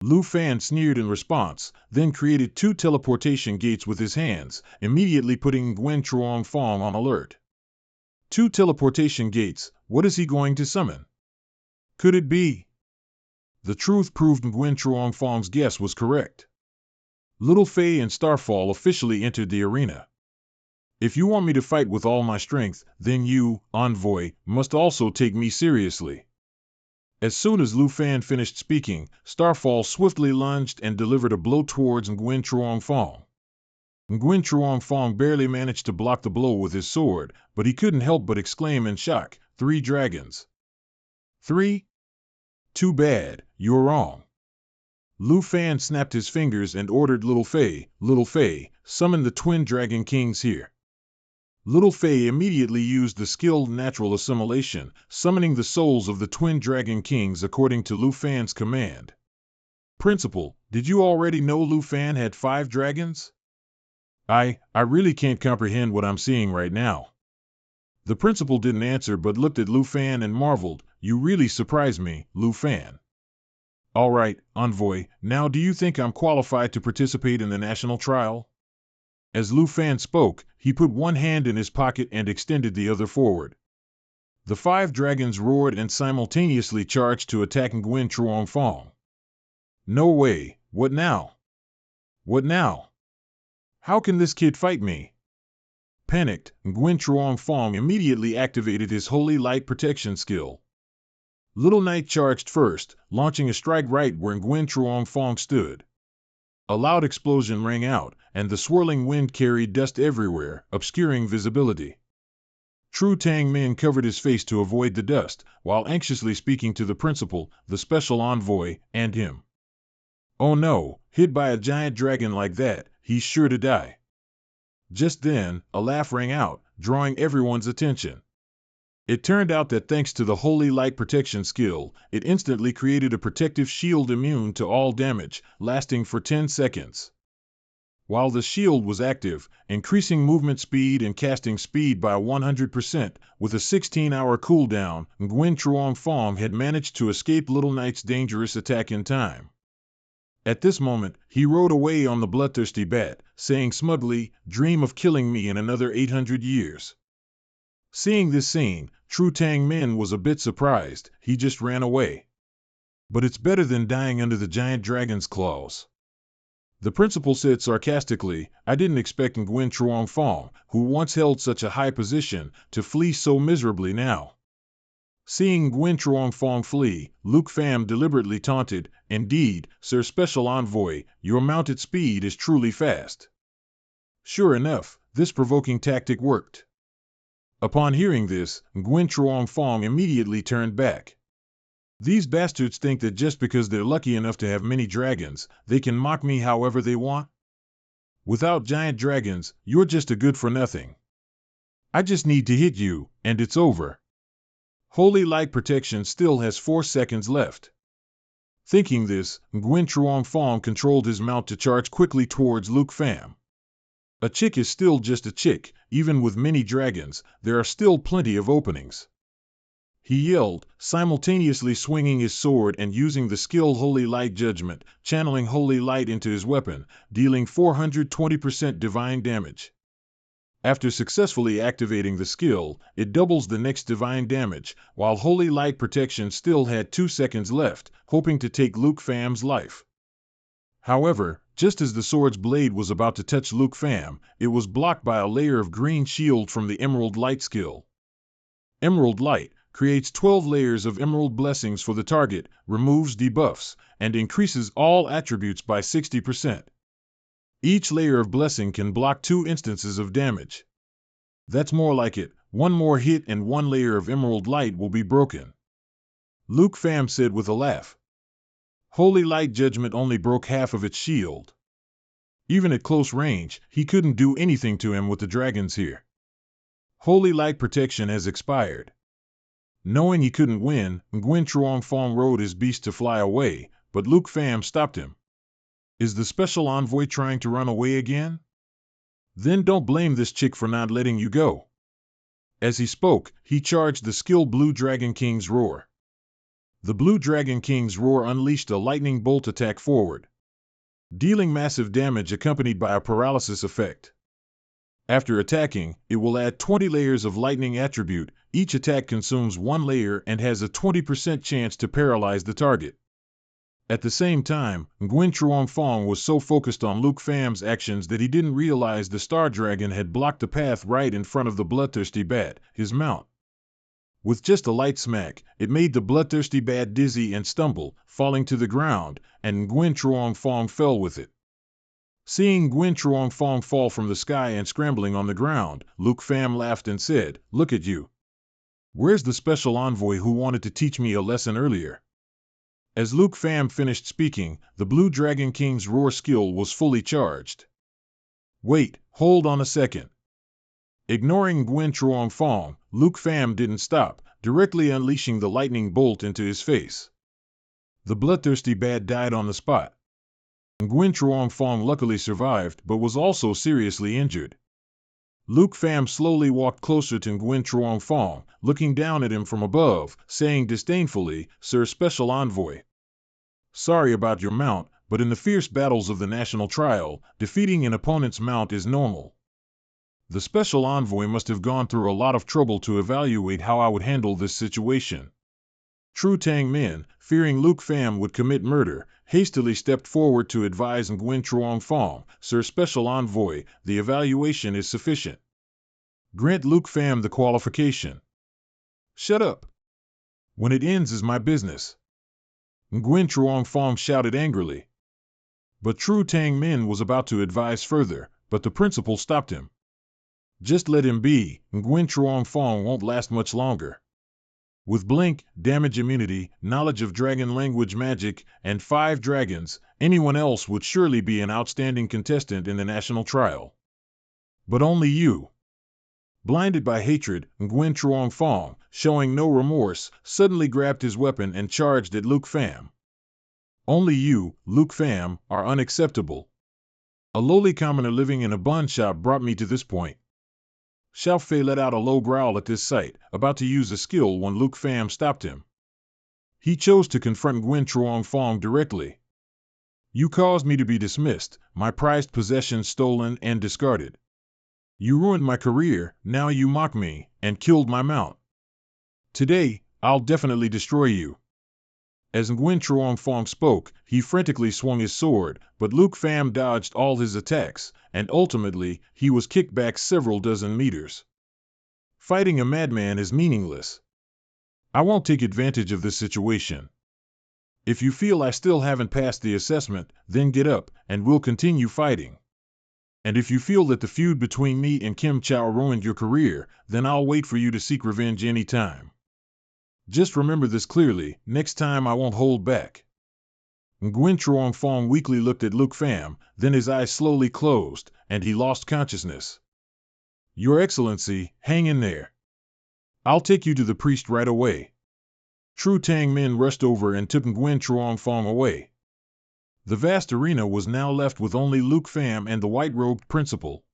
Lu Fan sneered in response, then created 2 teleportation gates with his hands, immediately putting Nguyen Truong-Phong on alert. 2 teleportation gates, what is he going to summon? Could it be? The truth proved Nguyen Truong-Phong's guess was correct. Little Faye and Starfall officially entered the arena. If you want me to fight with all my strength, then you, Envoy, must also take me seriously. As soon as Lu Fan finished speaking, Starfall swiftly lunged and delivered a blow towards Nguyen Truong Fong. Nguyen Truong Fong barely managed to block the blow with his sword, but he couldn't help but exclaim in shock, "3 dragons. 3? Too bad, you're wrong." Lu Fan snapped his fingers and ordered Little Fei, summon the twin dragon kings here. Little Fei immediately used the skilled natural assimilation, summoning the souls of the twin dragon kings according to Lu Fan's command. "Principal, did you already know Lu Fan had 5 dragons? I really can't comprehend what I'm seeing right now." The principal didn't answer but looked at Lu Fan and marveled, "You really surprise me, Lu Fan." "All right, Envoy, now do you think I'm qualified to participate in the national trial?" As Lu Fan spoke, he put one hand in his pocket and extended the other forward. The 5 dragons roared and simultaneously charged to attack Nguyen Truong Fong. "No way, what now? What now? How can this kid fight me?" Panicked, Nguyen Truong Fong immediately activated his Holy Light Protection skill. Little Knight charged first, launching a strike right where Nguyen Truong Fong stood. A loud explosion rang out, and the swirling wind carried dust everywhere, obscuring visibility. Tru Tang Min covered his face to avoid the dust, while anxiously speaking to the principal, the special envoy, and him. "Oh no, hit by a giant dragon like that, he's sure to die." Just then, a laugh rang out, drawing everyone's attention. It turned out that thanks to the Holy Light Protection skill, it instantly created a protective shield immune to all damage, lasting for 10 seconds. While the shield was active, increasing movement speed and casting speed by 100%, with a 16-hour cooldown, Nguyen Truong Fong had managed to escape Little Knight's dangerous attack in time. At this moment, he rode away on the bloodthirsty bat, saying smugly, "Dream of killing me in another 800 years. Seeing this scene, Tru Tang Min was a bit surprised. He just ran away. "But it's better than dying under the giant dragon's claws." The principal said sarcastically, "I didn't expect Nguyen Truong Fong, who once held such a high position, to flee so miserably now." Seeing Nguyen Truong Fong flee, Luke Pham deliberately taunted, "Indeed, Sir Special Envoy, your mounted speed is truly fast." Sure enough, this provoking tactic worked. Upon hearing this, Nguyen Truong Fong immediately turned back. "These bastards think that just because they're lucky enough to have many dragons, they can mock me however they want? Without giant dragons, you're just a good-for-nothing. I just need to hit you, and it's over. Holy Light Protection still has 4 seconds left." Thinking this, Nguyen Truong Fong controlled his mount to charge quickly towards Luke Pham. A chick is still just a chick, even with many dragons, there are still plenty of openings. He yelled, simultaneously swinging his sword and using the skill Holy Light Judgment, channeling Holy Light into his weapon, dealing 420% divine damage. After successfully activating the skill, it doubles the next divine damage, while Holy Light Protection still had 2 seconds left, hoping to take Luke Pham's life. However, just as the sword's blade was about to touch Luke Pham, it was blocked by a layer of green shield from the Emerald Light skill. Emerald Light creates 12 layers of emerald blessings for the target, removes debuffs, and increases all attributes by 60%. Each layer of blessing can block 2 instances of damage. That's more like it, 1 more hit and 1 layer of Emerald Light will be broken. Luke Pham said with a laugh. Holy Light Judgment only broke half of its shield. Even at close range, he couldn't do anything to him with the dragons here. Holy Light Protection has expired. Knowing he couldn't win, Nguyen Truong Fong rode his beast to fly away, but Luke Pham stopped him. "Is the special envoy trying to run away again? Then don't blame this chick for not letting you go." As he spoke, he charged the skill Blue Dragon King's Roar. The Blue Dragon King's Roar unleashed a lightning bolt attack forward, dealing massive damage accompanied by a paralysis effect. After attacking, it will add 20 layers of lightning attribute. Each attack consumes 1 layer and has a 20% chance to paralyze the target. At the same time, Nguyen Truong Fong was so focused on Luke Pham's actions that he didn't realize the Star Dragon had blocked the path right in front of the bloodthirsty bat, his mount. With just a light smack, it made the bloodthirsty bat dizzy and stumble, falling to the ground, and Nguyen Truong Phong fell with it. Seeing Nguyen Truong Phong fall from the sky and scrambling on the ground, Luke Pham laughed and said, "Look at you. Where's the special envoy who wanted to teach me a lesson earlier?" As Luke Pham finished speaking, the Blue Dragon King's roar skill was fully charged. "Wait, hold on a second." Ignoring Nguyen Truong Phong, Luke Pham didn't stop, directly unleashing the lightning bolt into his face. The bloodthirsty bat died on the spot. Nguyen Truong Phong luckily survived, but was also seriously injured. Luke Pham slowly walked closer to Nguyen Truong Phong, looking down at him from above, saying disdainfully, "Sir Special Envoy. Sorry about your mount, but in the fierce battles of the national trial, defeating an opponent's mount is normal." The special envoy must have gone through a lot of trouble to evaluate how I would handle this situation. Tru Tang Min, fearing Luke Pham would commit murder, hastily stepped forward to advise Nguyen Truong Phong, "Sir Special Envoy, the evaluation is sufficient. Grant Luke Pham the qualification." "Shut up. When it ends is my business," Nguyen Truong Phong shouted angrily. But Tru Tang Min was about to advise further, but the principal stopped him. "Just let him be, Nguyen Truong Phong won't last much longer. With blink, damage immunity, knowledge of dragon language magic, and 5 dragons, anyone else would surely be an outstanding contestant in the national trial. But only you." Blinded by hatred, Nguyen Truong Phong, showing no remorse, suddenly grabbed his weapon and charged at Luke Pham. "Only you, Luke Pham, are unacceptable. A lowly commoner living in a bun shop brought me to this point." Xiao Fei let out a low growl at this sight, about to use a skill when Luke Pham stopped him. He chose to confront Nguyen Truong Phong directly. "You caused me to be dismissed, my prized possessions stolen and discarded. You ruined my career, now you mock me, and killed my mount. Today, I'll definitely destroy you." As Nguyen Truong Phong spoke, he frantically swung his sword, but Luke Pham dodged all his attacks, and ultimately, he was kicked back several dozen meters. Fighting a madman is meaningless. I won't take advantage of this situation. If you feel I still haven't passed the assessment, then get up, and we'll continue fighting. And if you feel that the feud between me and Kim Chow ruined your career, then I'll wait for you to seek revenge any time. Just remember this clearly, next time I won't hold back." Nguyen Truong Phong weakly looked at Luke Pham, then his eyes slowly closed, and he lost consciousness. "Your Excellency, hang in there. I'll take you to the priest right away." Tru Tang Min rushed over and took Nguyen Truong Phong away. The vast arena was now left with only Luke Pham and the white-robed principal.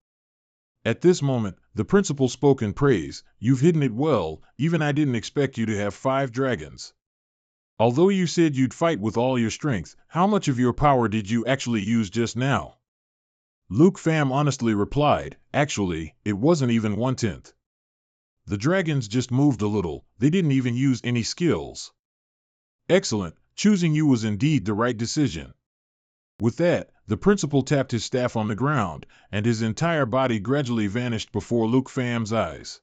At this moment, the principal spoke in praise. "You've hidden it well, even I didn't expect you to have 5 dragons. Although you said you'd fight with all your strength, how much of your power did you actually use just now?" Luke Pham honestly replied, "Actually, it wasn't even 1/10. The dragons just moved a little, they didn't even use any skills." "Excellent, choosing you was indeed the right decision." With that, the principal tapped his staff on the ground, and his entire body gradually vanished before Luke Pham's eyes.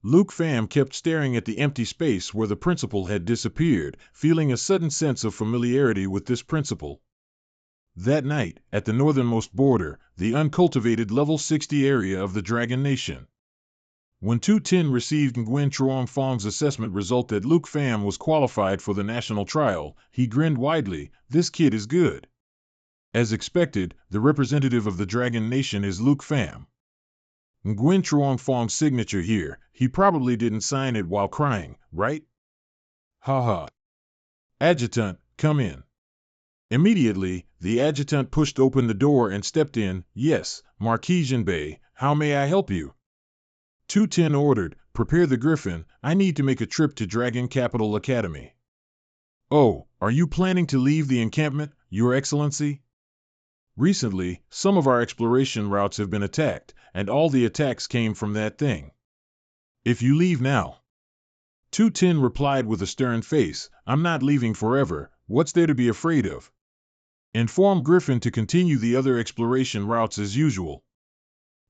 Luke Pham kept staring at the empty space where the principal had disappeared, feeling a sudden sense of familiarity with this principal. That night, at the northernmost border, the uncultivated level 60 area of the Dragon Nation. When Tu Tin received Nguyen Truong Phong's assessment result that Luke Pham was qualified for the national trial, he grinned widely. "This kid is good." As expected, the representative of the Dragon Nation is Luke Pham. Nguyen Truong Phong's signature here, he probably didn't sign it while crying, right? Ha ha. "Adjutant, come in." Immediately, the adjutant pushed open the door and stepped in. "Yes, Marquis Jinbei, how may I help you?" Tu Tin ordered, "Prepare the Griffin, I need to make a trip to Dragon Capital Academy." "Oh, are you planning to leave the encampment, Your Excellency?" "Recently, some of our exploration routes have been attacked, and all the attacks came from that thing. If you leave now." Tu Tin replied with a stern face, "I'm not leaving forever, what's there to be afraid of? Inform Griffin to continue the other exploration routes as usual.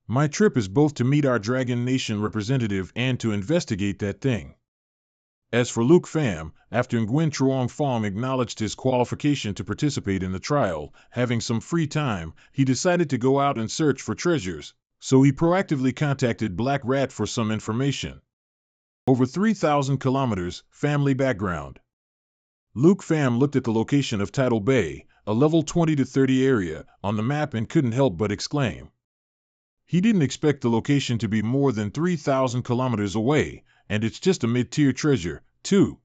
My trip is both to meet our Dragon Nation representative and to investigate that thing." As for Luke Pham, after Nguyen Truong Pham acknowledged his qualification to participate in the trial, having some free time, he decided to go out and search for treasures, so he proactively contacted Black Rat for some information. Over 3,000 kilometers, family background. Luke Pham looked at the location of Tidal Bay, a level 20 to 30 area, on the map and couldn't help but exclaim. He didn't expect the location to be more than 3,000 kilometers away, and it's just a mid-tier treasure, too.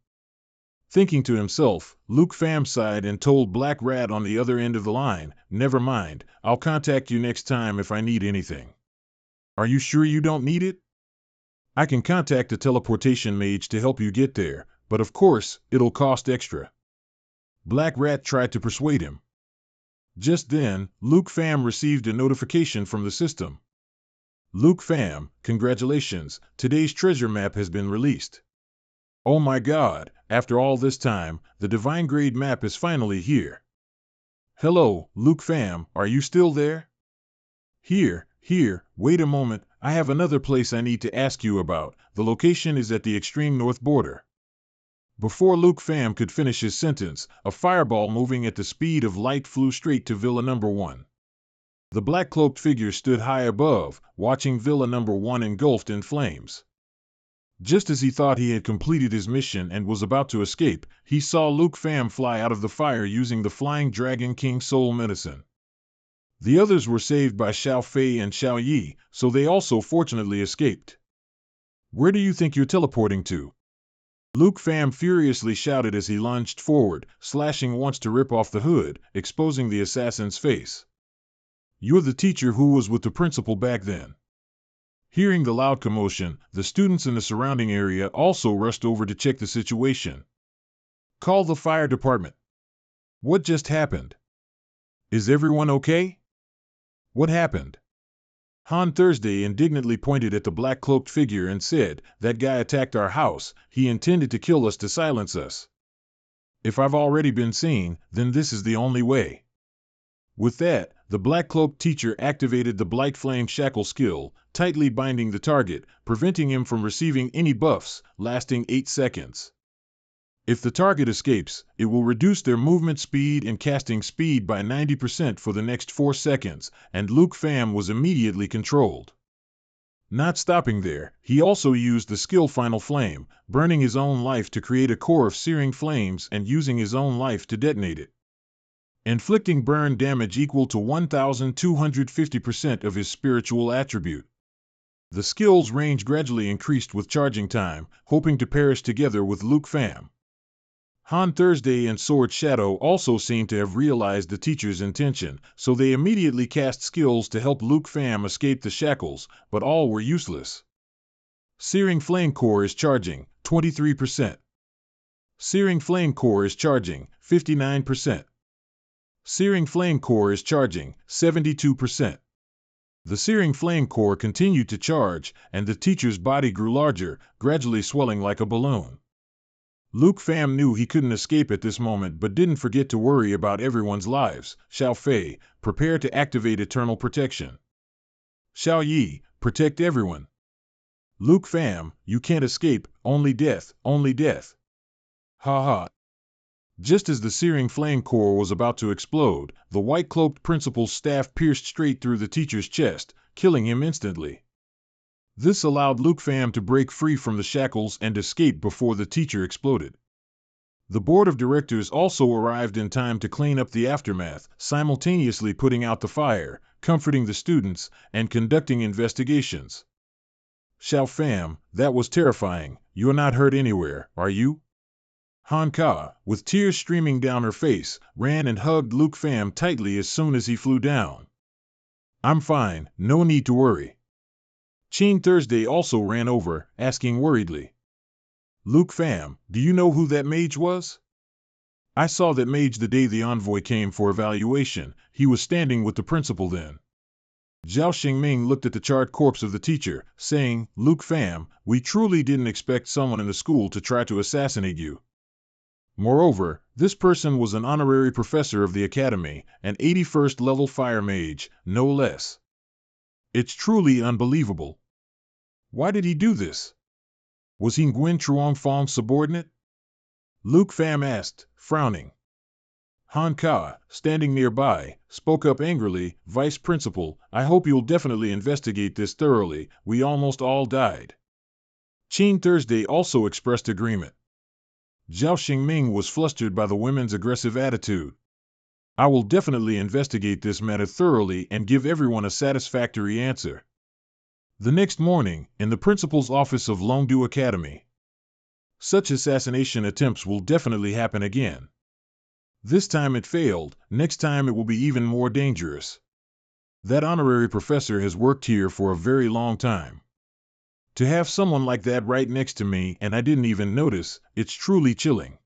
Thinking to himself, Luke Pham sighed and told Black Rat on the other end of the line, "Never mind, I'll contact you next time if I need anything." "Are you sure you don't need it?" "I can contact a teleportation mage to help you get there, but of course, it'll cost extra." Black Rat tried to persuade him. Just then, Luke Pham received a notification from the system. "Luke Pham, congratulations, today's treasure map has been released." "Oh my God, after all this time, the divine grade map is finally here." "Hello, Luke Pham, are you still there?" Here, wait a moment, I have another place I need to ask you about. The location is at the extreme north border." Before Luke Pham could finish his sentence, a fireball moving at the speed of light flew straight to Villa Number 1. The black-cloaked figure stood high above, watching Villa Number 1 engulfed in flames. Just as he thought he had completed his mission and was about to escape, he saw Luke Pham fly out of the fire using the Flying Dragon King Soul Medicine. The others were saved by Xiao Fei and Xiao Yi, so they also fortunately escaped. "Where do you think you're teleporting to?" Luke Pham furiously shouted as he lunged forward, slashing once to rip off the hood, exposing the assassin's face. "You're the teacher who was with the principal back then." Hearing the loud commotion, the students in the surrounding area also rushed over to check the situation. "Call the fire department." "What just happened?" "Is everyone okay?" "What happened?" Han Thursday indignantly pointed at the black-cloaked figure and said, "That guy attacked our house, he intended to kill us to silence us. If I've already been seen, then this is the only way." With that, the black-cloaked teacher activated the Blight Flame Shackle skill, tightly binding the target, preventing him from receiving any buffs, lasting 8 seconds. If the target escapes, it will reduce their movement speed and casting speed by 90% for the next 4 seconds, and Luke Pham was immediately controlled. Not stopping there, he also used the skill Final Flame, burning his own life to create a core of searing flames and using his own life to detonate it, inflicting burn damage equal to 1,250% of his spiritual attribute. The skill's range gradually increased with charging time, hoping to perish together with Luke Pham. Han Thursday and Sword Shadow also seemed to have realized the teacher's intention, so they immediately cast skills to help Luke Pham escape the shackles, but all were useless. Searing Flame Core is charging, 23%. Searing Flame Core is charging, 59%. Searing Flame Core is charging, 72%. The Searing Flame Core continued to charge, and the teacher's body grew larger, gradually swelling like a balloon. Luke Pham knew he couldn't escape at this moment but didn't forget to worry about everyone's lives. "Xiao Fei, prepare to activate Eternal Protection." "Xiao Yi, protect everyone." "Luke Pham, you can't escape, only death, only death." Ha ha. Just as the Searing Flame Core was about to explode, the white-cloaked principal's staff pierced straight through the teacher's chest, killing him instantly. This allowed Luke Pham to break free from the shackles and escape before the teacher exploded. The board of directors also arrived in time to clean up the aftermath, simultaneously putting out the fire, comforting the students, and conducting investigations. "Xiao Pham, that was terrifying. You're not hurt anywhere, are you?" Han Ka, with tears streaming down her face, ran and hugged Luke Pham tightly as soon as he flew down. "I'm fine, no need to worry." Cheen Thursday also ran over, asking worriedly, "Luke Pham, do you know who that mage was?" "I saw that mage the day the envoy came for evaluation. He was standing with the principal then." Zhao Xingming looked at the charred corpse of the teacher, saying, "Luke Pham, we truly didn't expect someone in the school to try to assassinate you. Moreover, this person was an honorary professor of the academy, an 81st level fire mage, no less. It's truly unbelievable. Why did he do this?" Was he Nguyen Truong Phong's subordinate? Luke Pham asked, frowning. Han Ka, standing nearby, spoke up angrily, Vice Principal, I hope you'll definitely investigate this thoroughly, we almost all died. Chin Thursday also expressed agreement. Zhao Xingming was flustered by the women's aggressive attitude. I will definitely investigate this matter thoroughly and give everyone a satisfactory answer. The next morning, in the principal's office of Longdu Academy. Such assassination attempts will definitely happen again. This time it failed, next time it will be even more dangerous. That honorary professor has worked here for a very long time. To have someone like that right next to me and I didn't even notice, it's truly chilling.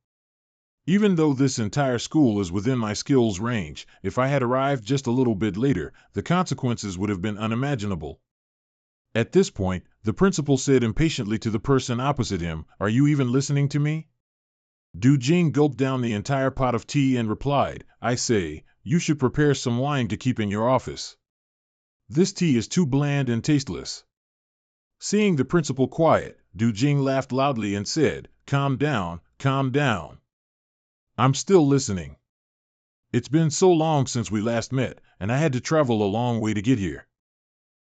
Even though this entire school is within my skills range, if I had arrived just a little bit later, the consequences would have been unimaginable. At this point, the principal said impatiently to the person opposite him, Are you even listening to me? Du Jing gulped down the entire pot of tea and replied, I say, you should prepare some wine to keep in your office. This tea is too bland and tasteless. Seeing the principal quiet, Du Jing laughed loudly and said, Calm down, calm down. I'm still listening. It's been so long since we last met, and I had to travel a long way to get here.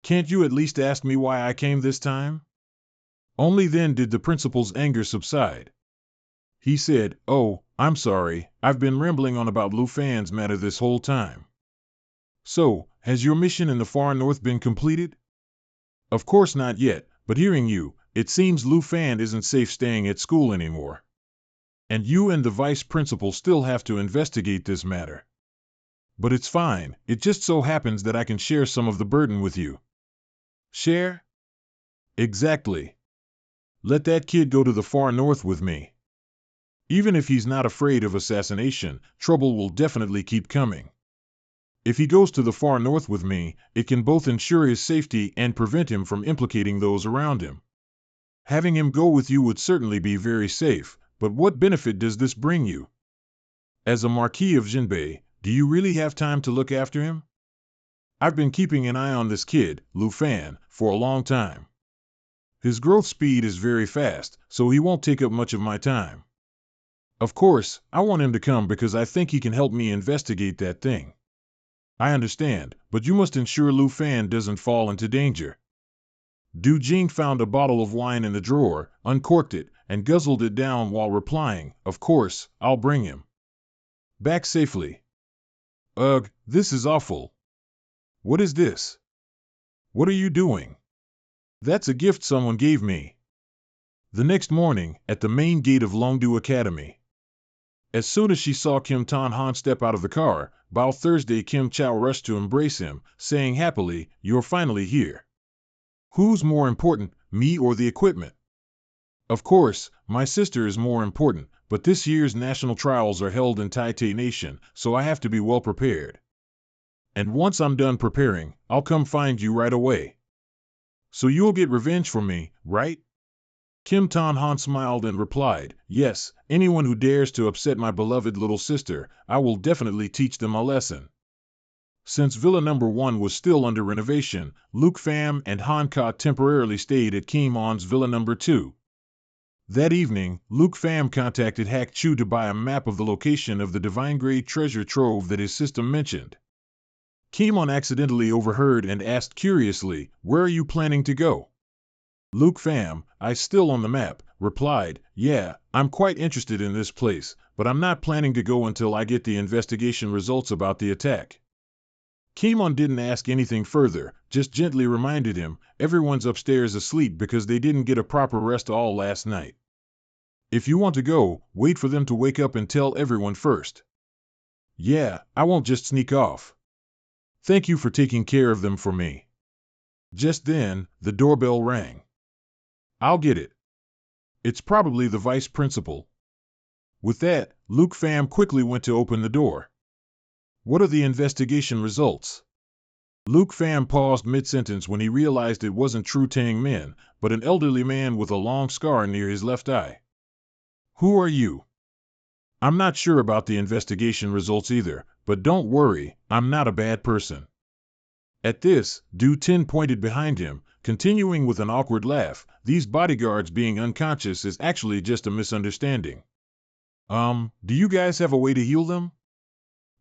Can't you at least ask me why I came this time? Only then did the principal's anger subside. He said, Oh, I'm sorry, I've been rambling on about Lu Fan's matter this whole time. So, has your mission in the far north been completed? Of course not yet, but hearing you, it seems Lu Fan isn't safe staying at school anymore. And you and the vice principal still have to investigate this matter. But it's fine, it just so happens that I can share some of the burden with you. Share? Exactly. Let that kid go to the far north with me. Even if he's not afraid of assassination, trouble will definitely keep coming. If he goes to the far north with me, it can both ensure his safety and prevent him from implicating those around him. Having him go with you would certainly be very safe, but what benefit does this bring you? As a Marquis of Jinbei, do you really have time to look after him? I've been keeping an eye on this kid, Lu Fan, for a long time. His growth speed is very fast, so he won't take up much of my time. Of course, I want him to come because I think he can help me investigate that thing. I understand, but you must ensure Lu Fan doesn't fall into danger. Du Jing found a bottle of wine in the drawer, uncorked it, and guzzled it down while replying, Of course, I'll bring him back safely. Ugh, this is awful. What is this? What are you doing? That's a gift someone gave me. The next morning, at the main gate of Longdu Academy. As soon as she saw Kim Tan Han step out of the car, Bao Thursday Kim Chow rushed to embrace him, saying happily, You're finally here. Who's more important, me or the equipment? Of course, my sister is more important, but this year's national trials are held in Taipei Nation, so I have to be well prepared. And once I'm done preparing, I'll come find you right away. So you'll get revenge for me, right? Kim Tan Han smiled and replied, Yes, anyone who dares to upset my beloved little sister, I will definitely teach them a lesson. Since Villa No. 1 was still under renovation, Luke Pham and Han Ka temporarily stayed at Kim On's Villa No. 2. That evening, Luke Pham contacted Hak Chu to buy a map of the location of the divine-grade treasure trove that his system mentioned. Kim On accidentally overheard and asked curiously, Where are you planning to go? Luke Pham, I still on the map, replied, Yeah, I'm quite interested in this place, but I'm not planning to go until I get the investigation results about the attack. Kim On didn't ask anything further, just gently reminded him, everyone's upstairs asleep because they didn't get a proper rest all last night. If you want to go, wait for them to wake up and tell everyone first. Yeah, I won't just sneak off. Thank you for taking care of them for me. Just then, the doorbell rang. I'll get it. It's probably the vice principal. With that, Luke Pham quickly went to open the door. What are the investigation results? Luke Pham paused mid-sentence when he realized it wasn't Tru Tang Min, but an elderly man with a long scar near his left eye. Who are you? I'm not sure about the investigation results either, but don't worry, I'm not a bad person. At this, Du Tin pointed behind him, continuing with an awkward laugh, these bodyguards being unconscious is actually just a misunderstanding. Do you guys have a way to heal them?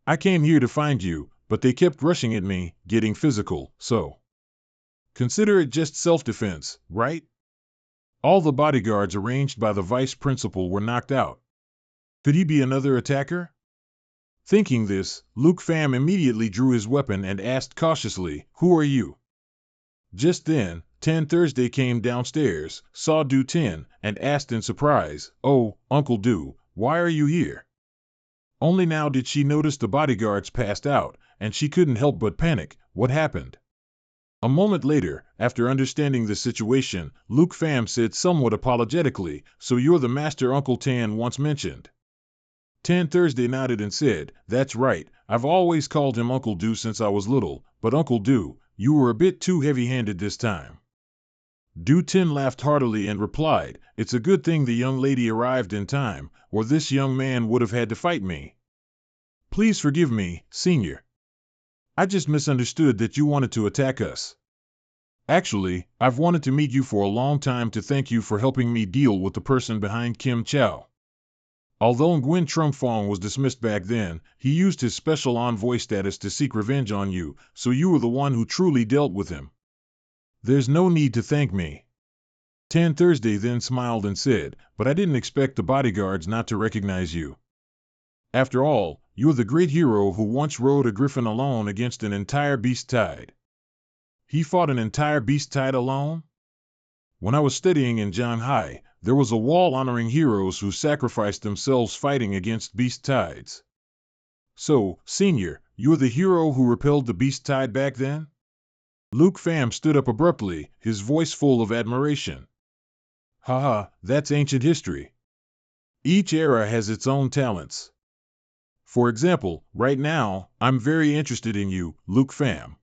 I came here to find you, but they kept rushing at me, getting physical, so. Consider it just self-defense, right? All the bodyguards arranged by the vice principal were knocked out. Could he be another attacker? Thinking this, Luke Pham immediately drew his weapon and asked cautiously, "Who are you?" Just then, Tan Thursday came downstairs, saw Du Tin, and asked in surprise, "Oh, Uncle Du, why are you here?" Only now did she notice the bodyguards passed out, and she couldn't help but panic. What happened? A moment later, after understanding the situation, Luke Pham said somewhat apologetically, "So you're the master Uncle Tan once mentioned." Tan Thursday nodded and said, "That's right, I've always called him Uncle Du since I was little, but Uncle Du, you were a bit too heavy-handed this time." Du Tin laughed heartily and replied, "It's a good thing the young lady arrived in time, or this young man would have had to fight me. Please forgive me, Senior. I just misunderstood that you wanted to attack us. Actually, I've wanted to meet you for a long time to thank you for helping me deal with the person behind Kim Chow. Although Nguyen Trung Phong was dismissed back then, he used his special envoy status to seek revenge on you, so you were the one who truly dealt with him. There's no need to thank me." Tan Thursday then smiled and said, "But I didn't expect the bodyguards not to recognize you. After all, you're the great hero who once rode a griffin alone against an entire beast tide." "He fought an entire beast tide alone?" "When I was studying in Shanghai, there was a wall honoring heroes who sacrificed themselves fighting against beast tides." "So, Senior, you're the hero who repelled the beast tide back then?" Luke Pham stood up abruptly, his voice full of admiration. "Haha, that's ancient history. Each era has its own talents. For example, right now, I'm very interested in you, Luke Pham."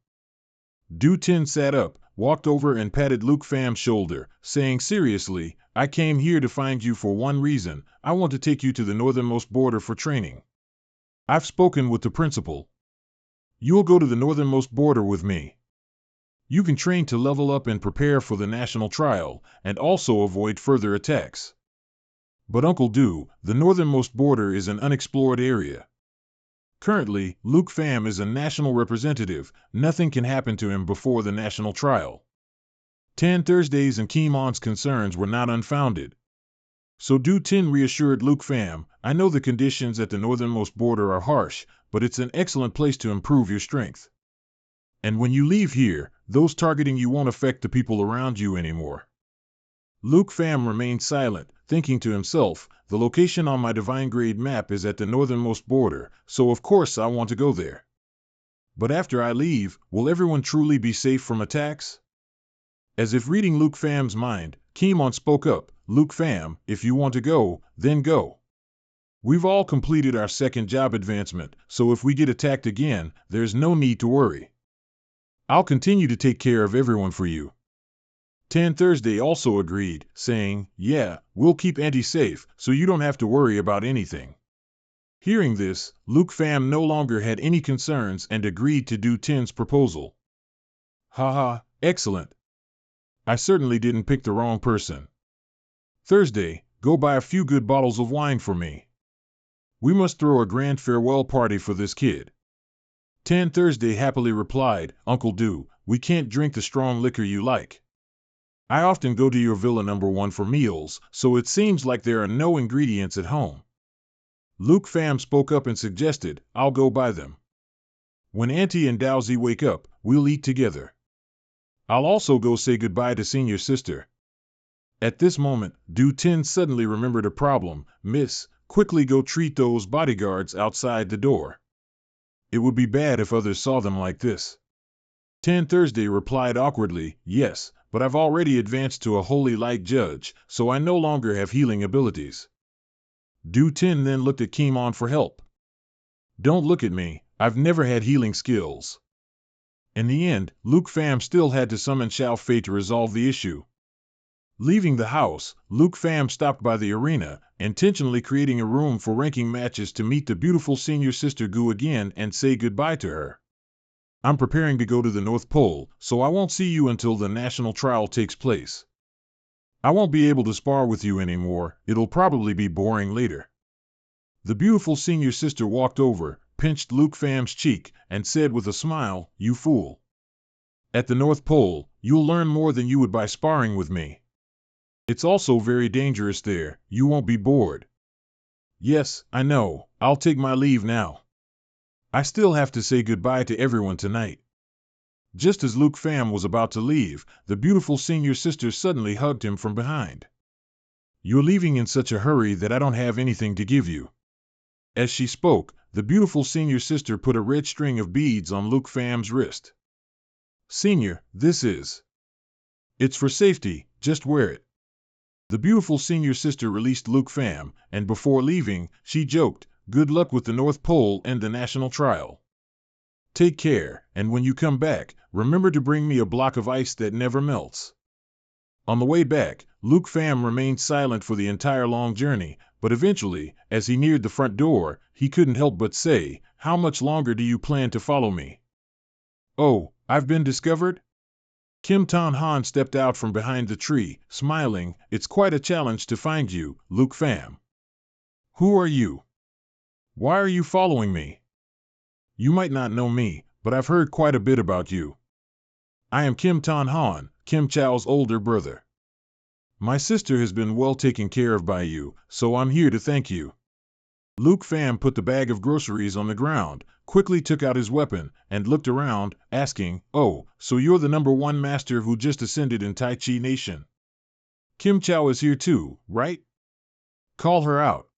Du Tin sat up, walked over and patted Luke Pham's shoulder, saying seriously, "I came here to find you for one reason. I want to take you to the northernmost border for training. I've spoken with the principal. You'll go to the northernmost border with me. You can train to level up and prepare for the national trial, and also avoid further attacks. But Uncle Du, the northernmost border is an unexplored area. Currently, Luke Pham is a national representative. Nothing can happen to him before the national trial." Tan Thursday's and Kim On's concerns were not unfounded. So Du Tin reassured Luke Pham, "I know the conditions at the northernmost border are harsh, but it's an excellent place to improve your strength. And when you leave here, those targeting you won't affect the people around you anymore." Luke Pham remained silent, thinking to himself, "The location on my divine grade map is at the northernmost border, so of course I want to go there. But after I leave, will everyone truly be safe from attacks?" As if reading Luke Pham's mind, Kim On spoke up, "Luke Pham, if you want to go, then go. We've all completed our second job advancement, so if we get attacked again, there's no need to worry. I'll continue to take care of everyone for you." Tan Thursday also agreed, saying, "Yeah, we'll keep Auntie safe, so you don't have to worry about anything." Hearing this, Luke Pham no longer had any concerns and agreed to Du Tin's proposal. "Haha, excellent. I certainly didn't pick the wrong person. Thursday, go buy a few good bottles of wine for me. We must throw a grand farewell party for this kid." Tan Thursday happily replied, "Uncle Du, we can't drink the strong liquor you like. I often go to your Villa No. 1 for meals, so it seems like there are no ingredients at home." Luke Pham spoke up and suggested, "I'll go buy them. When Auntie and Dowsy wake up, we'll eat together. I'll also go say goodbye to Senior Sister." At this moment, Du Tin suddenly remembered a problem. "Miss, quickly go treat those bodyguards outside the door. It would be bad if others saw them like this." Tan Thursday replied awkwardly, "Yes, but I've already advanced to a holy light judge, so I no longer have healing abilities." Du Tin then looked at Kim On for help. "Don't look at me, I've never had healing skills." In the end, Luke Pham still had to summon Xiao Fei to resolve the issue. Leaving the house, Luke Pham stopped by the arena, intentionally creating a room for ranking matches to meet the beautiful senior sister Gu again and say goodbye to her. I'm preparing to go to the North Pole, so I won't see you until the national trial takes place. I won't be able to spar with you anymore. It'll probably be boring later." The beautiful senior sister walked over, pinched Luke Fam's cheek, and said with a smile, "You fool. At the North Pole, you'll learn more than you would by sparring with me. It's also very dangerous there. You won't be bored." "Yes, I know. I'll take my leave now. I still have to say goodbye to everyone tonight." Just as Luke Fam was about to leave, the beautiful senior sister suddenly hugged him from behind. "You're leaving in such a hurry that I don't have anything to give you." As she spoke, the beautiful senior sister put a red string of beads on Luke Fam's wrist. "Senior, this is. It's for safety, just wear it." The beautiful senior sister released Luke Fam, and before leaving, she joked, "Good luck with the North Pole and the national trial. Take care, and when you come back, remember to bring me a block of ice that never melts." On the way back, Luke Fam remained silent for the entire long journey, but eventually, as he neared the front door, he couldn't help but say, "How much longer do you plan to follow me?" "Oh, I've been discovered?" Kim Tan Han stepped out from behind the tree, smiling. "It's quite a challenge to find you, Luke Fam." "Who are you? Why are you following me?" "You might not know me, but I've heard quite a bit about you. I am Kim Tan Han, Kim Chow's older brother. My sister has been well taken care of by you, so I'm here to thank you." Luke Fam put the bag of groceries on the ground, quickly took out his weapon, and looked around, asking, "Oh, so you're the #1 master who just ascended in Tai Chi Nation? Kim Chow is here too, right? Call her out."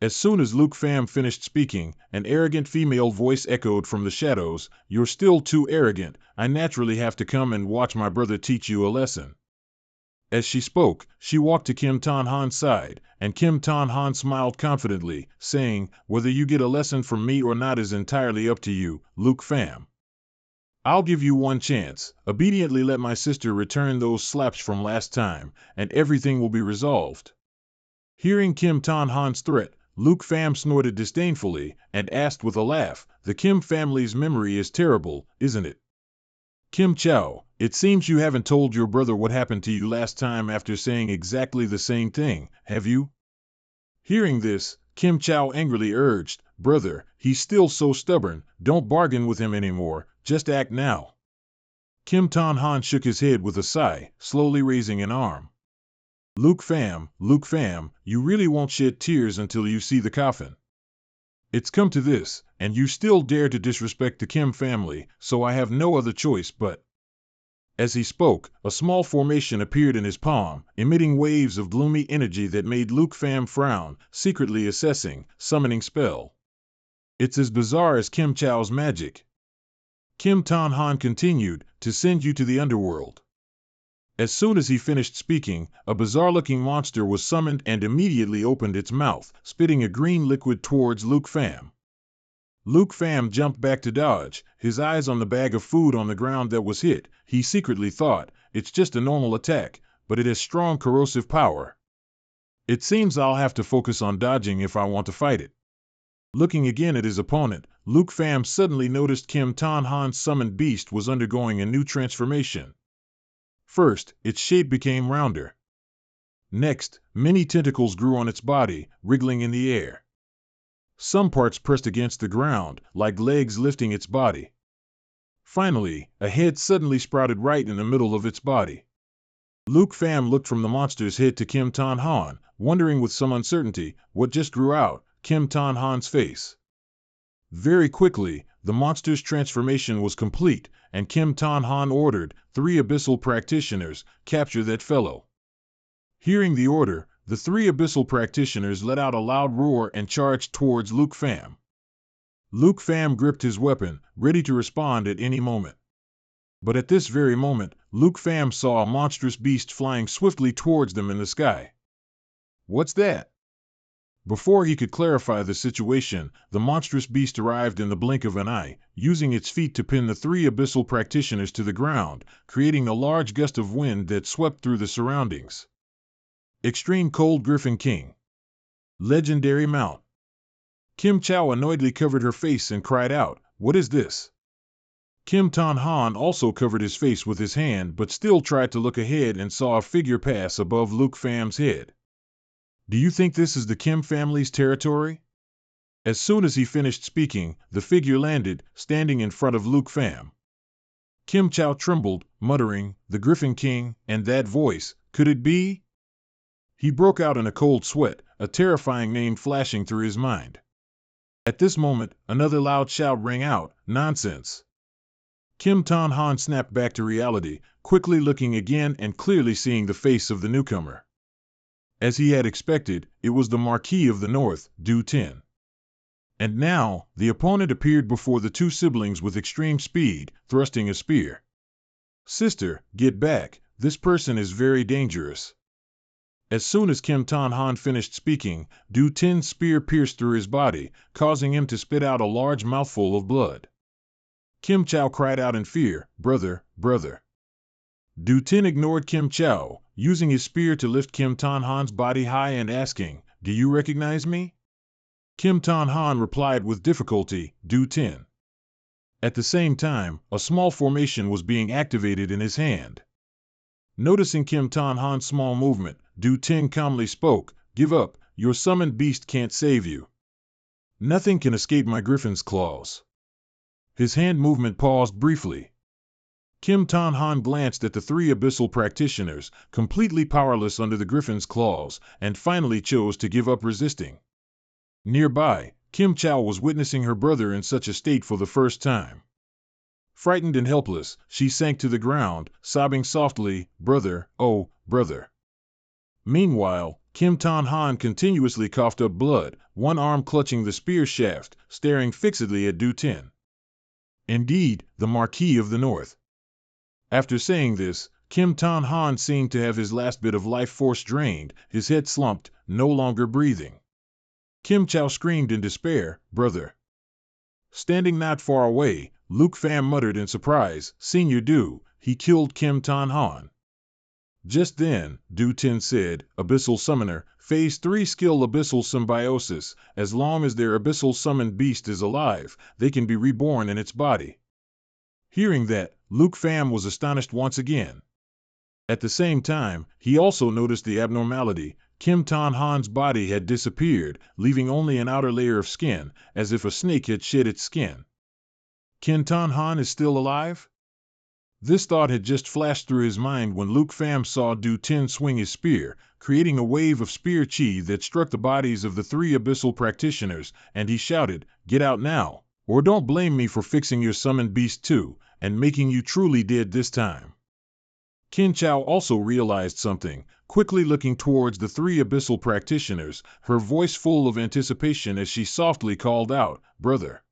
As soon as Luke Fam finished speaking, an arrogant female voice echoed from the shadows, "You're still too arrogant. I naturally have to come and watch my brother teach you a lesson." As she spoke, she walked to Kim Tan Han's side, and Kim Tan Han smiled confidently, saying, "Whether you get a lesson from me or not is entirely up to you, Luke Fam. I'll give you one chance. Obediently let my sister return those slaps from last time, and everything will be resolved." Hearing Kim Tan Han's threat, Luke Fam snorted disdainfully, and asked with a laugh, "The Kim family's memory is terrible, isn't it? Kim Chow, it seems you haven't told your brother what happened to you last time after saying exactly the same thing, have you?" Hearing this, Kim Chow angrily urged, "Brother, he's still so stubborn, don't bargain with him anymore, just act now." Kim Tan Han shook his head with a sigh, slowly raising an arm. Luke Fam, you really won't shed tears until you see the coffin. It's come to this, and you still dare to disrespect the Kim family, so I have no other choice but—" As he spoke, a small formation appeared in his palm, emitting waves of gloomy energy that made Luke Fam frown, secretly assessing, summoning spell. "It's as bizarre as Kim Chow's magic." Kim Tan Han continued, "To send you to the underworld." As soon as he finished speaking, a bizarre-looking monster was summoned and immediately opened its mouth, spitting a green liquid towards Luke Fam. Luke Fam jumped back to dodge, his eyes on the bag of food on the ground that was hit. He secretly thought, "It's just a normal attack, but it has strong corrosive power. It seems I'll have to focus on dodging if I want to fight it." Looking again at his opponent, Luke Fam suddenly noticed Kim Tan Han's summoned beast was undergoing a new transformation. First, its shape became rounder. Next, many tentacles grew on its body, wriggling in the air. Some parts pressed against the ground, like legs lifting its body. Finally, a head suddenly sprouted right in the middle of its body. Luke Fam looked from the monster's head to Kim Tan Han, wondering with some uncertainty what just grew out, Kim Tan Han's face. Very quickly, the monster's transformation was complete, and Kim Tan Han ordered 3 abyssal practitioners, "Capture that fellow." Hearing the order, the 3 abyssal practitioners let out a loud roar and charged towards Luke Fam. Luke Fam gripped his weapon, ready to respond at any moment. But at this very moment, Luke Fam saw a monstrous beast flying swiftly towards them in the sky. "What's that?" Before he could clarify the situation, the monstrous beast arrived in the blink of an eye, using its feet to pin the 3 abyssal practitioners to the ground, creating a large gust of wind that swept through the surroundings. Extreme Cold Griffin King. Legendary Mount. Kim Chow annoyedly covered her face and cried out, "What is this?" Kim Tan Han also covered his face with his hand but still tried to look ahead and saw a figure pass above Luke Fam's head. Do you think this is the Kim family's territory? As soon as he finished speaking, the figure landed, standing in front of Luke Pham. Kim Chow trembled, muttering, "The Griffin King, and that voice, could it be?" He broke out in a cold sweat, a terrifying name flashing through his mind. At this moment, another loud shout rang out, "Nonsense!" Kim Tan Han snapped back to reality, quickly looking again and clearly seeing the face of the newcomer. As he had expected, it was the Marquis of the North, Du Tin. And now, the opponent appeared before the two siblings with extreme speed, thrusting a spear. "Sister, get back, this person is very dangerous." As soon as Kim Tan Han finished speaking, Du Tin's spear pierced through his body, causing him to spit out a large mouthful of blood. Kim Chow cried out in fear, "Brother, brother." Du Tin ignored Kim Chow, using his spear to lift Kim Tan Han's body high and asking, "Do you recognize me?" Kim Tan Han replied with difficulty, "Du Tin." At the same time, a small formation was being activated in his hand. Noticing Kim Tan Han's small movement, Du Tin calmly spoke, "Give up, your summoned beast can't save you. Nothing can escape my griffin's claws." His hand movement paused briefly. Kim Tan Han glanced at the three abyssal practitioners, completely powerless under the griffin's claws, and finally chose to give up resisting. Nearby, Kim Chow was witnessing her brother in such a state for the first time. Frightened and helpless, she sank to the ground, sobbing softly, "Brother, oh, brother." Meanwhile, Kim Tan Han continuously coughed up blood, one arm clutching the spear shaft, staring fixedly at Du Tin. Indeed, the Marquis of the North. After saying this, Kim Tan Han seemed to have his last bit of life force drained, his head slumped, no longer breathing. Kim Chow screamed in despair, "Brother." Standing not far away, Luke Pham muttered in surprise, "Senior Du, he killed Kim Tan Han." Just then, Du Tin said, "Abyssal Summoner, Phase 3 skill Abyssal Symbiosis. As long as their abyssal summoned beast is alive, they can be reborn in its body." Hearing that, Luke Pham was astonished once again. At the same time, he also noticed the abnormality. Kim Tan Han's body had disappeared, leaving only an outer layer of skin, as if a snake had shed its skin. Kim Tan Han is still alive? This thought had just flashed through his mind when Luke Pham saw Du Tin swing his spear, creating a wave of spear chi that struck the bodies of the three abyssal practitioners, and he shouted, "Get out now, or don't blame me for fixing your summoned beast too, and making you truly dead this time." Kim Chow also realized something, quickly looking towards the three abyssal practitioners, her voice full of anticipation as she softly called out, "Brother."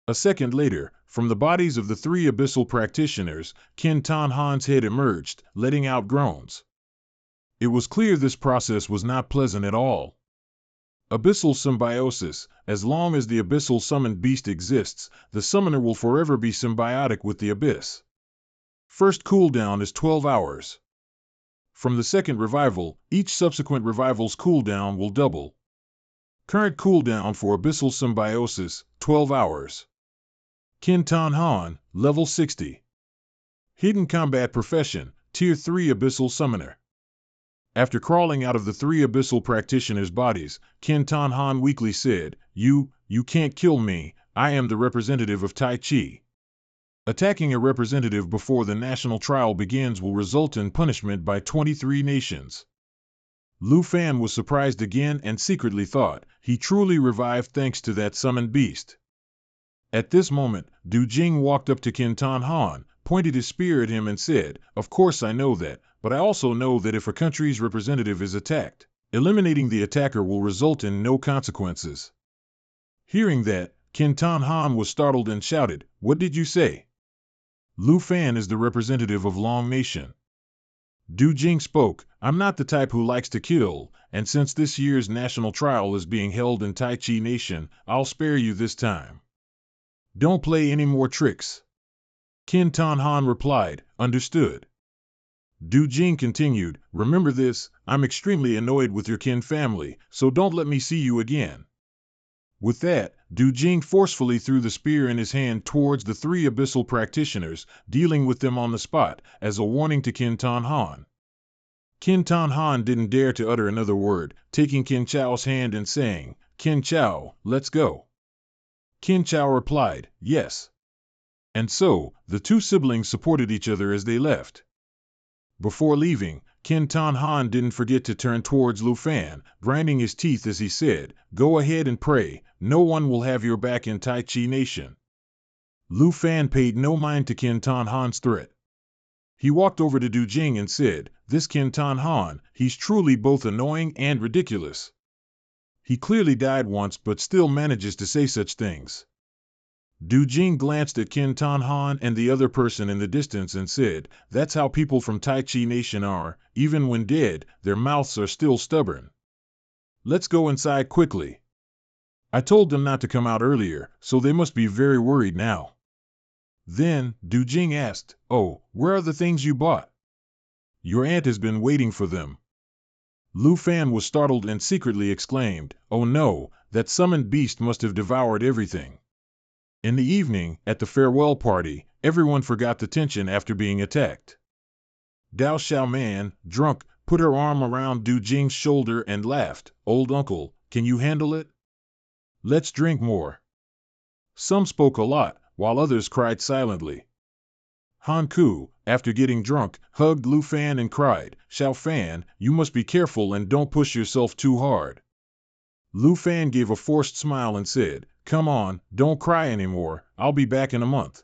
A second later, from the bodies of the three abyssal practitioners, Kim Tan Han's head emerged, letting out groans. It was clear this process was not pleasant at all. Abyssal symbiosis: as long as the abyssal summoned beast exists, the summoner will forever be symbiotic with the abyss. First cooldown is 12 hours. From the second revival, each subsequent revival's cooldown will double. Current cooldown for abyssal symbiosis, 12 hours. Kim Tan Han, level 60. Hidden combat profession, tier 3 abyssal summoner. After crawling out of the three abyssal practitioners' bodies, Kim Tan Han weakly said, You can't kill me, I am the representative of Tai Chi. Attacking a representative before the national trial begins will result in punishment by 23 nations. Lu Fan was surprised again and secretly thought, he truly revived thanks to that summoned beast. At this moment, Du Jing walked up to Kim Tan Han, pointed his spear at him and said, "Of course I know that, but I also know that if a country's representative is attacked, eliminating the attacker will result in no consequences." Hearing that, Kim Tan Han was startled and shouted, "What did you say?" "Lu Fan is the representative of Long Nation." Du Jing spoke, "I'm not the type who likes to kill, and since this year's national trial is being held in Tai Chi Nation, I'll spare you this time. Don't play any more tricks." Kim Tan Han replied, "Understood." Du Jing continued, "Remember this, I'm extremely annoyed with your Kin family, so don't let me see you again." With that, Du Jing forcefully threw the spear in his hand towards the three abyssal practitioners, dealing with them on the spot, as a warning to Qin Tan Han. Qin Tan Han didn't dare to utter another word, taking Qin Chao's hand and saying, "Qin Chao, let's go." Qin Chao replied, "Yes." And so, the two siblings supported each other as they left. Before leaving, Qin Tan Han didn't forget to turn towards Lu Fan, grinding his teeth as he said, "Go ahead and pray, no one will have your back in Tai Chi Nation." Lu Fan paid no mind to Qin Tan Han's threat. He walked over to Du Jing and said, "This Qin Tan Han, he's truly both annoying and ridiculous. He clearly died once but still manages to say such things." Du Jing glanced at Qin Tan Han and the other person in the distance and said, "That's how people from Tai Chi Nation are, even when dead, their mouths are still stubborn. Let's go inside quickly. I told them not to come out earlier, so they must be very worried now." Then, Du Jing asked, "Oh, where are the things you bought? Your aunt has been waiting for them." Lu Fan was startled and secretly exclaimed, "Oh no, that summoned beast must have devoured everything." In the evening, at the farewell party, everyone forgot the tension after being attacked. Dao Xiaoman, drunk, put her arm around Du Jing's shoulder and laughed, "Old uncle, can you handle it? Let's drink more." Some spoke a lot, while others cried silently. Han Ku, after getting drunk, hugged Lu Fan and cried, "Xiao Fan, you must be careful and don't push yourself too hard." Lu Fan gave a forced smile and said, "Come on, don't cry anymore, I'll be back in a month."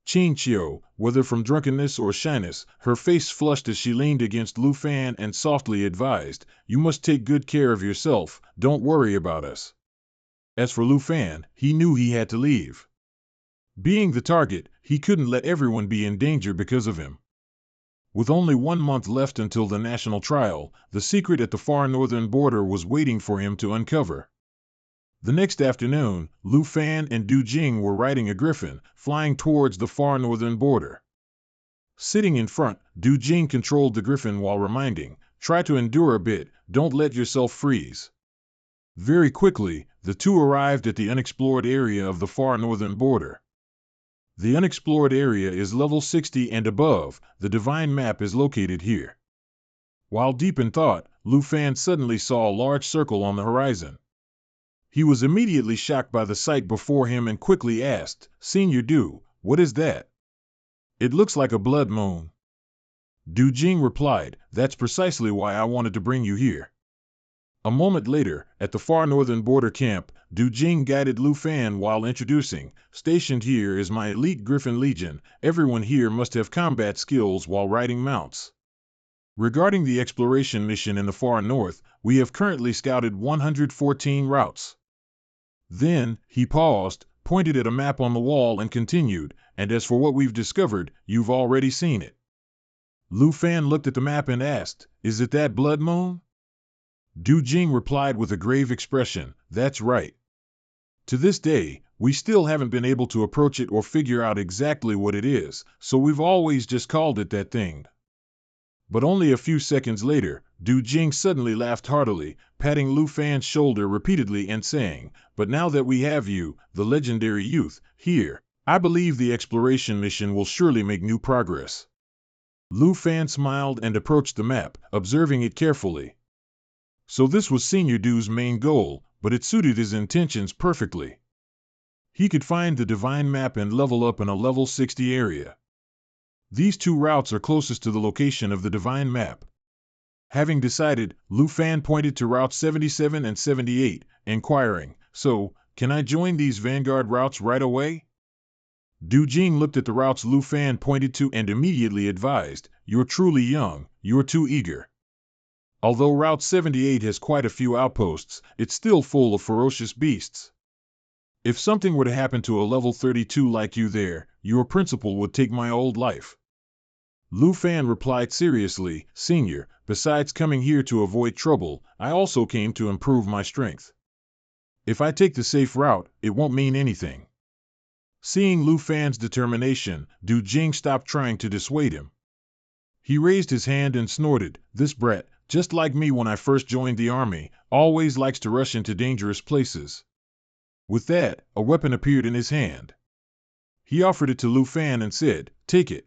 Qin Qiu, whether from drunkenness or shyness, her face flushed as she leaned against Lu Fan and softly advised, "You must take good care of yourself, don't worry about us." As for Lu Fan, he knew he had to leave. Being the target, he couldn't let everyone be in danger because of him. With only 1 month left until the national trial, the secret at the far northern border was waiting for him to uncover. The next afternoon, Lu Fan and Du Jing were riding a griffin, flying towards the far northern border. Sitting in front, Du Jing controlled the griffin while reminding, "Try to endure a bit, don't let yourself freeze." Very quickly, the two arrived at the unexplored area of the far northern border. The unexplored area is level 60 and above, the divine map is located here. While deep in thought, Lu Fan suddenly saw a large circle on the horizon. He was immediately shocked by the sight before him and quickly asked, "Senior Du, what is that? It looks like a blood moon." Du Jing replied, "That's precisely why I wanted to bring you here." A moment later, at the far northern border camp, Du Jing guided Lu Fan while introducing, "Stationed here is my elite Griffin Legion, everyone here must have combat skills while riding mounts. Regarding the exploration mission in the far north, we have currently scouted 114 routes." Then, he paused, pointed at a map on the wall and continued, "And as for what we've discovered, you've already seen it." Lu Fan looked at the map and asked, "Is it that blood moon?" Du Jing replied with a grave expression, "That's right. To this day, we still haven't been able to approach it or figure out exactly what it is, so we've always just called it that thing." But only a few seconds later, Du Jing suddenly laughed heartily, patting Lu Fan's shoulder repeatedly and saying, "But now that we have you, the legendary youth, here, I believe the exploration mission will surely make new progress." Lu Fan smiled and approached the map, observing it carefully. So this was Senior Du's main goal, but it suited his intentions perfectly. He could find the divine map and level up in a level 60 area. These two routes are closest to the location of the divine map. Having decided, Lu Fan pointed to Route 77 and 78, inquiring, "So, can I join these vanguard routes right away?" Du Jing looked at the routes Lu Fan pointed to and immediately advised, "You're truly young, you're too eager. Although Route 78 has quite a few outposts, it's still full of ferocious beasts. If something were to happen to a level 32 like you there, your principal would take my old life." Lu Fan replied seriously, "Senior, besides coming here to avoid trouble, I also came to improve my strength. If I take the safe route, it won't mean anything." Seeing Lu Fan's determination, Du Jing stopped trying to dissuade him. He raised his hand and snorted, "This brat, just like me when I first joined the army, always likes to rush into dangerous places. With that, a weapon appeared in his hand. He offered it to Lu Fan and said, "Take it."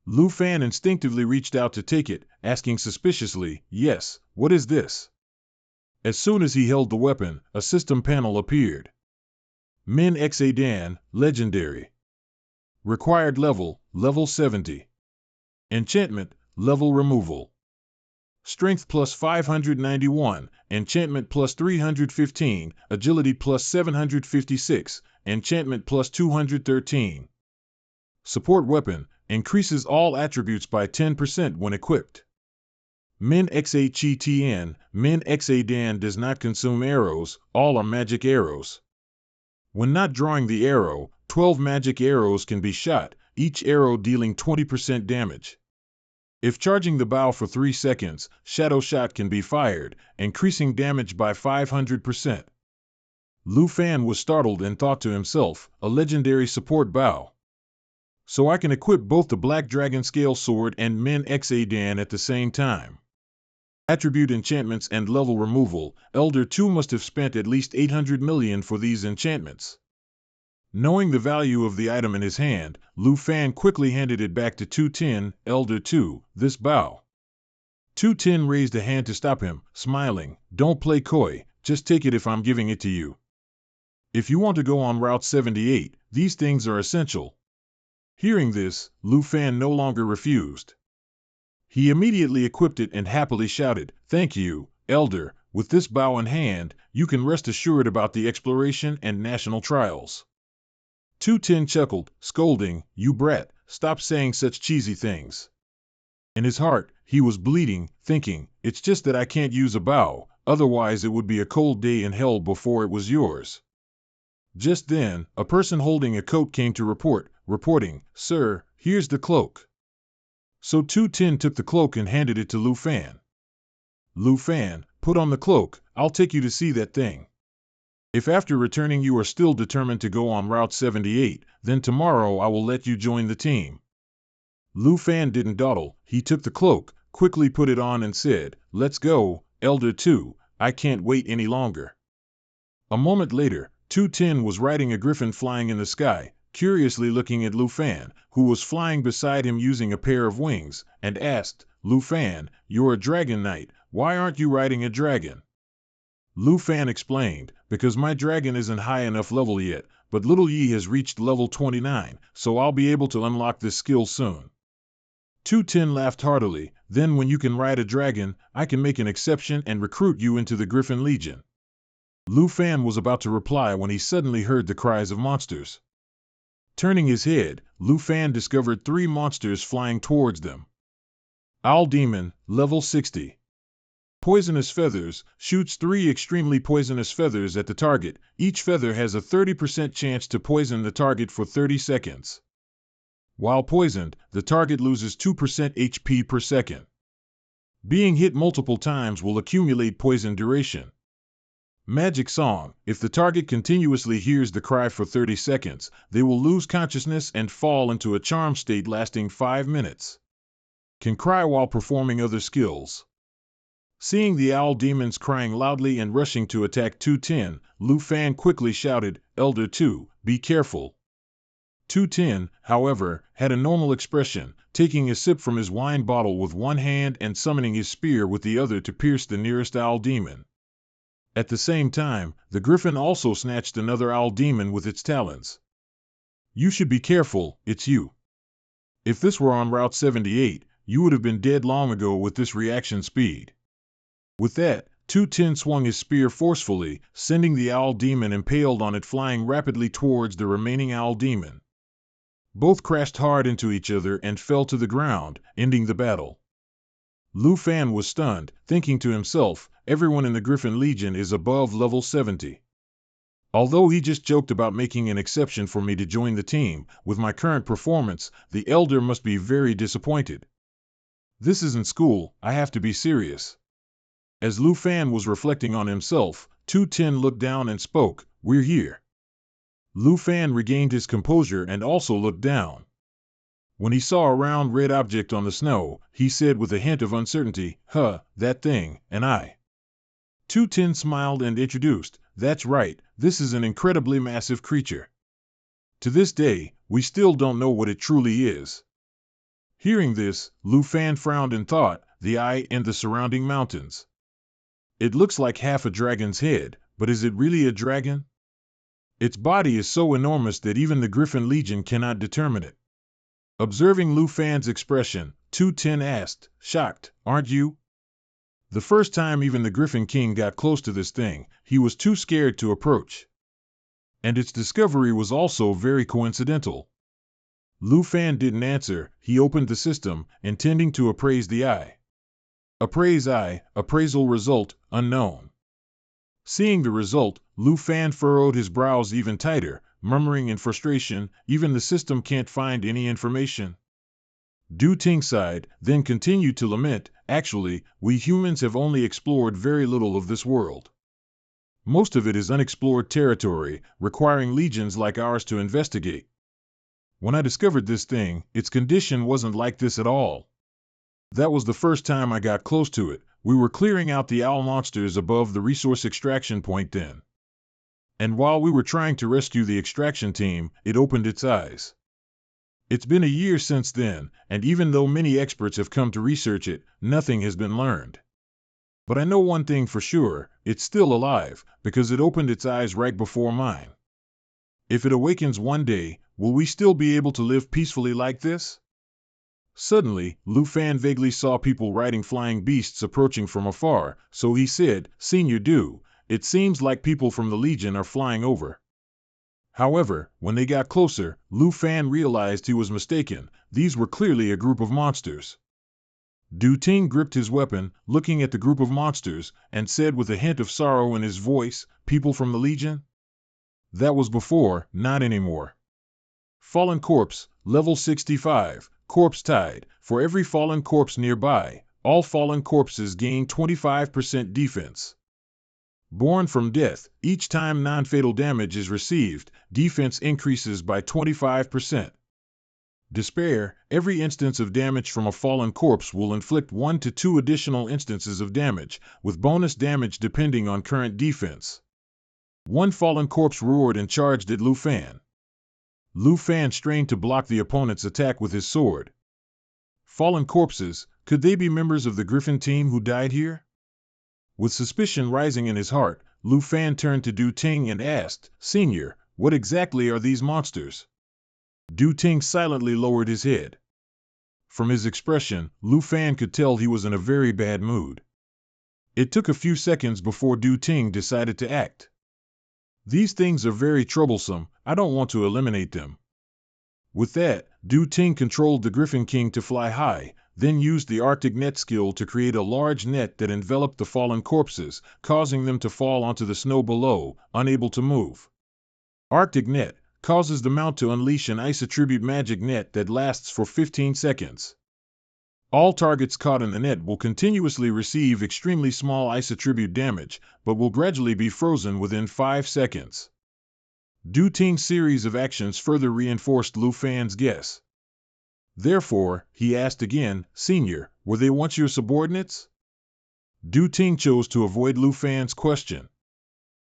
Lu Fan instinctively reached out to take it, asking suspiciously, "Yes, what is this?" As soon as he held the weapon, a system panel appeared. Min Xa Dan, Legendary. Required level, level 70. Enchantment, level removal. Strength plus 591, enchantment plus 315, agility plus 756, enchantment plus 213. Support weapon, increases all attributes by 10% when equipped. Min Xatn, Min Xadan does not consume arrows, all are magic arrows. When not drawing the arrow, 12 magic arrows can be shot, each arrow dealing 20% damage. If charging the bow for 3 seconds, Shadow Shot can be fired, increasing damage by 500%. Lu Fan was startled and thought to himself, a legendary support bow. So I can equip both the Black Dragon Scale Sword and Min Xadan at the same time. Attribute enchantments and level removal, Elder 2 must have spent at least 800 million for these enchantments. Knowing the value of the item in his hand, Lu Fan quickly handed it back to 210, Elder 2, this bow. 210 raised a hand to stop him, smiling, "Don't play coy, just take it if I'm giving it to you. If you want to go on Route 78, these things are essential." Hearing this, Lu Fan no longer refused. He immediately equipped it and happily shouted, "Thank you, Elder, with this bow in hand, you can rest assured about the exploration and national trials." 210 chuckled, scolding, "You brat, stop saying such cheesy things." In his heart, he was bleeding, thinking, "It's just that I can't use a bow, otherwise it would be a cold day in hell before it was yours." Just then, a person holding a coat came to reporting, "Sir, here's the cloak." So 210 took the cloak and handed it to Lu Fan. "Lu Fan, put on the cloak, I'll take you to see that thing. If after returning you are still determined to go on Route 78, then tomorrow I will let you join the team." Lu Fan didn't dawdle, he took the cloak, quickly put it on and said, "Let's go, Elder 2, I can't wait any longer." A moment later, 210 was riding a griffin flying in the sky, curiously looking at Lu Fan, who was flying beside him using a pair of wings, and asked, "Lu Fan, you're a dragon knight, why aren't you riding a dragon?" Lu Fan explained, "Because my dragon isn't high enough level yet, but little Yi has reached level 29, so I'll be able to unlock this skill soon." 210 laughed heartily, "Then when you can ride a dragon, I can make an exception and recruit you into the Griffin Legion." Lu Fan was about to reply when he suddenly heard the cries of monsters. Turning his head, Lu Fan discovered 3 monsters flying towards them. Owl Demon, level 60. Poisonous Feathers, shoots 3 extremely poisonous feathers at the target. Each feather has a 30% chance to poison the target for 30 seconds. While poisoned, the target loses 2% HP per second. Being hit multiple times will accumulate poison duration. Magic Song, if the target continuously hears the cry for 30 seconds, they will lose consciousness and fall into a charm state lasting 5 minutes. Can cry while performing other skills. Seeing the owl demons crying loudly and rushing to attack 210, Lu Fan quickly shouted, "Elder 2, be careful." 210, however, had a normal expression, taking a sip from his wine bottle with one hand and summoning his spear with the other to pierce the nearest owl demon. At the same time, the griffin also snatched another owl demon with its talons. "You should be careful, it's you. If this were on Route 78, you would have been dead long ago with this reaction speed." With that, 210 swung his spear forcefully, sending the owl demon impaled on it flying rapidly towards the remaining owl demon. Both crashed hard into each other and fell to the ground, ending the battle. Lu Fan was stunned, thinking to himself, everyone in the Griffin Legion is above level 70. Although he just joked about making an exception for me to join the team, with my current performance, the Elder must be very disappointed. This isn't school, I have to be serious. As Lu Fan was reflecting on himself, 210 looked down and spoke, "We're here." Lu Fan regained his composure and also looked down. When he saw a round red object on the snow, he said with a hint of uncertainty, "Huh, that thing, and I." 210 smiled and introduced, That's right, this is an incredibly massive creature. To this day, we still don't know what it truly is. Hearing this, Lu Fan frowned and thought, the eye and the surrounding mountains. It looks like half a dragon's head, but is it really a dragon? Its body is so enormous that even the Griffin Legion cannot determine it. Observing Lu Fan's expression, Tu Tin asked, shocked, aren't you? The first time even the Griffin King got close to this thing, he was too scared to approach. And its discovery was also very coincidental. Lu Fan didn't answer, he opened the system, intending to appraise the eye. Appraise eye, appraisal result, unknown. Seeing the result, Lu Fan furrowed his brows even tighter, murmuring in frustration, even the system can't find any information. Du Ting sighed, then continued to lament, actually, we humans have only explored very little of this world. Most of it is unexplored territory, requiring legions like ours to investigate. When I discovered this thing, its condition wasn't like this at all. That was the first time I got close to it. We were clearing out the owl monsters above the resource extraction point then. And while we were trying to rescue the extraction team, it opened its eyes. It's been a year since then, and even though many experts have come to research it, nothing has been learned. But I know one thing for sure, it's still alive, because it opened its eyes right before mine. If it awakens one day, will we still be able to live peacefully like this? Suddenly, Lu Fan vaguely saw people riding flying beasts approaching from afar, so he said, Senior Du, it seems like people from the Legion are flying over. However, when they got closer, Lu Fan realized he was mistaken. These were clearly a group of monsters. Du Ting gripped his weapon, looking at the group of monsters, and said with a hint of sorrow in his voice, people from the Legion? That was before, not anymore. Fallen corpse, level 65, corpse tide. For every fallen corpse nearby, all fallen corpses gain 25% defense. Born from death, each time non-fatal damage is received, defense increases by 25%. Despair, every instance of damage from a fallen corpse will inflict 1 to 2 additional instances of damage, with bonus damage depending on current defense. One fallen corpse roared and charged at Lu Fan. Lu Fan strained to block the opponent's attack with his sword. Fallen corpses, could they be members of the Griffin team who died here? With suspicion rising in his heart, Lu Fan turned to Du Ting and asked, Senior, what exactly are these monsters? Du Ting silently lowered his head. From his expression, Lu Fan could tell he was in a very bad mood. It took a few seconds before Du Ting decided to act. These things are very troublesome, I don't want to eliminate them. With that, Du Ting controlled the Griffin King to fly high, then used the Arctic net skill to create a large net that enveloped the fallen corpses, causing them to fall onto the snow below, unable to move. Arctic net causes the mount to unleash an ice attribute magic net that lasts for 15 seconds. All targets caught in the net will continuously receive extremely small ice attribute damage, but will gradually be frozen within 5 seconds. Du Ting's series of actions further reinforced Lu Fan's guess. Therefore, he asked again, Senior, were they once your subordinates? Du Ting chose to avoid Lu Fan's question.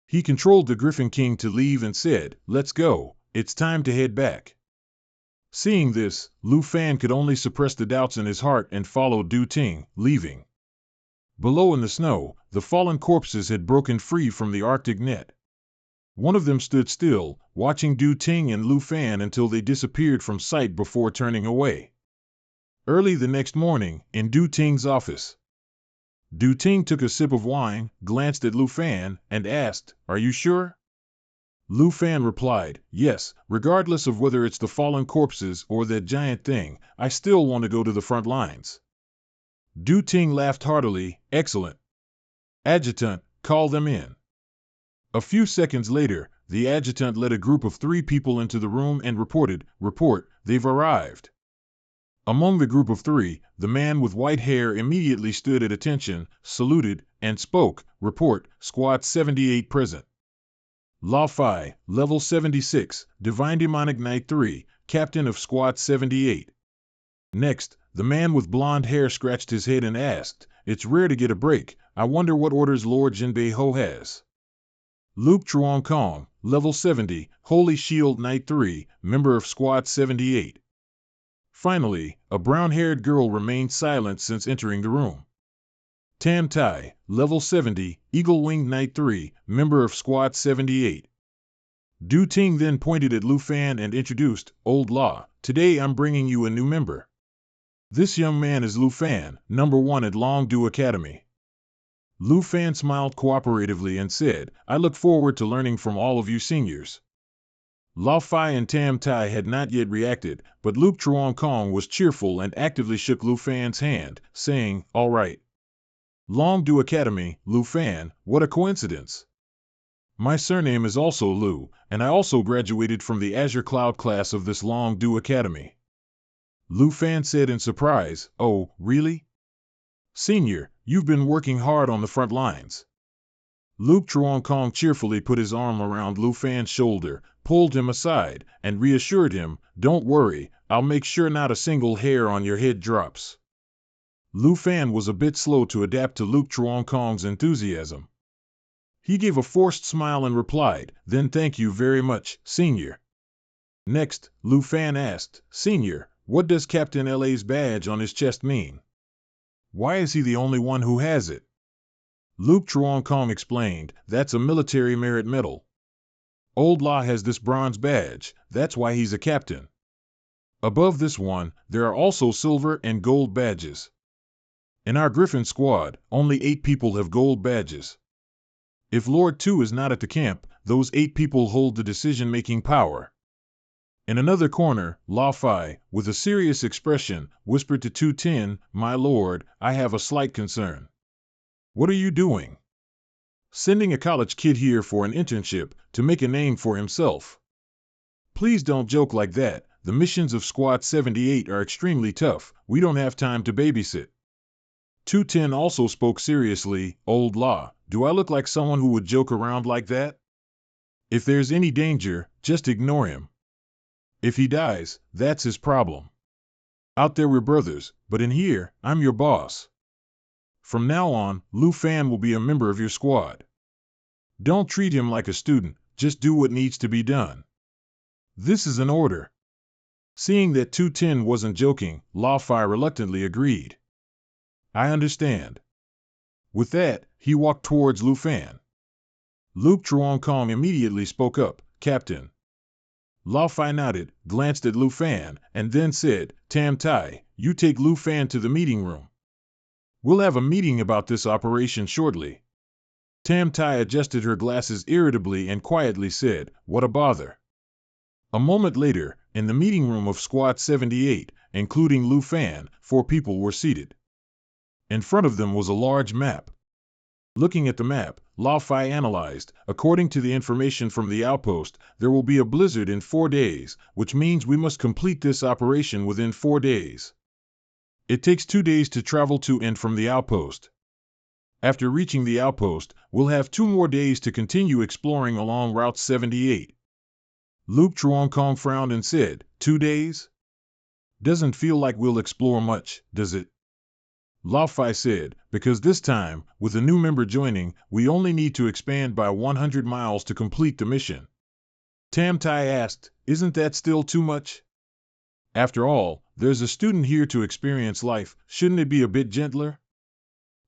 He controlled the Griffin King to leave and said, Let's go, it's time to head back. Seeing this, Lu Fan could only suppress the doubts in his heart and follow Du Ting, leaving. Below in the snow, the fallen corpses had broken free from the Arctic net. One of them stood still, watching Du Ting and Lu Fan until they disappeared from sight before turning away. Early the next morning, in Du Ting's office, Du Ting took a sip of wine, glanced at Lu Fan, and asked, Are you sure? Lu Fan replied, Yes, regardless of whether it's the fallen corpses or that giant thing, I still want to go to the front lines. Du Ting laughed heartily, Excellent. Adjutant, call them in. A few seconds later, the adjutant led a group of 3 people into the room and reported, Report, they've arrived. Among the group of 3, the man with white hair immediately stood at attention, saluted, and spoke, Report, Squad 78 present. La Phi, Level 76, Divine Demonic Knight 3, Captain of Squad 78. Next, the man with blonde hair scratched his head and asked, It's rare to get a break, I wonder what orders Lord Jinbei Ho has. Luke Chuang Kong, level 70, Holy Shield Knight 3, member of Squad 78. Finally, a brown-haired girl remained silent since entering the room. Tam Tai, level 70, Eagle Winged Knight 3, member of Squad 78. Du Ting then pointed at Lu Fan and introduced, Old Law, today I'm bringing you a new member. This young man is Lu Fan, number 1 at Long Du Academy. Lu Fan smiled cooperatively and said, I look forward to learning from all of you seniors. Lao Fai and Tam Tai had not yet reacted, but Luke Chuang Kong was cheerful and actively shook Lu Fan's hand, saying, All right. Long Du Academy, Lu Fan, what a coincidence. My surname is also Lu, and I also graduated from the Azure Cloud class of this Long Du Academy. Lu Fan said in surprise, Oh, really? Senior, you've been working hard on the front lines. Luke Chuang Kong cheerfully put his arm around Lu Fan's shoulder, pulled him aside, and reassured him, Don't worry, I'll make sure not a single hair on your head drops. Lu Fan was a bit slow to adapt to Luke Chuang Kong's enthusiasm. He gave a forced smile and replied, Then thank you very much, Senior. Next, Lu Fan asked, Senior, what does Captain LA's badge on his chest mean? Why is he the only one who has it? Luke Chuang Kong explained, That's a military merit medal. Old Law has this bronze badge, that's why he's a captain. Above this one, there are also silver and gold badges. In our Griffin squad, only 8 people have gold badges. If Lord 2 is not at the camp, those 8 people hold the decision-making power. In another corner, Lao Fai, with a serious expression, whispered to 210, My lord, I have a slight concern. What are you doing? Sending a college kid here for an internship, to make a name for himself. Please don't joke like that, the missions of Squad 78 are extremely tough, we don't have time to babysit. 210 also spoke seriously, Old Law, do I look like someone who would joke around like that? If there's any danger, just ignore him. If he dies, that's his problem. Out there we're brothers, but in here, I'm your boss. From now on, Lu Fan will be a member of your squad. Don't treat him like a student, just do what needs to be done. This is an order. Seeing that 210 wasn't joking, Lao Fai reluctantly agreed. I understand. With that, he walked towards Lu Fan. Luke Chuang Kong immediately spoke up, Captain. Lao Fai nodded, glanced at Lu Fan, and then said, Tam Tai, you take Lu Fan to the meeting room. We'll have a meeting about this operation shortly. Tam Tai adjusted her glasses irritably and quietly said, What a bother. A moment later, in the meeting room of Squad 78, including Lu Fan, 4 people were seated. In front of them was a large map. Looking at the map, Lao Fai analyzed, according to the information from the outpost, there will be a blizzard in 4 days, which means we must complete this operation within 4 days. It takes 2 days to travel to and from the outpost. After reaching the outpost, we'll have 2 more days to continue exploring along Route 78. Luke Chuang Kong frowned and said, 2 days? Doesn't feel like we'll explore much, does it? Lao Fai said, because this time, with a new member joining, we only need to expand by 100 miles to complete the mission. Tam Tai asked, Isn't that still too much? After all, there's a student here to experience life, shouldn't it be a bit gentler?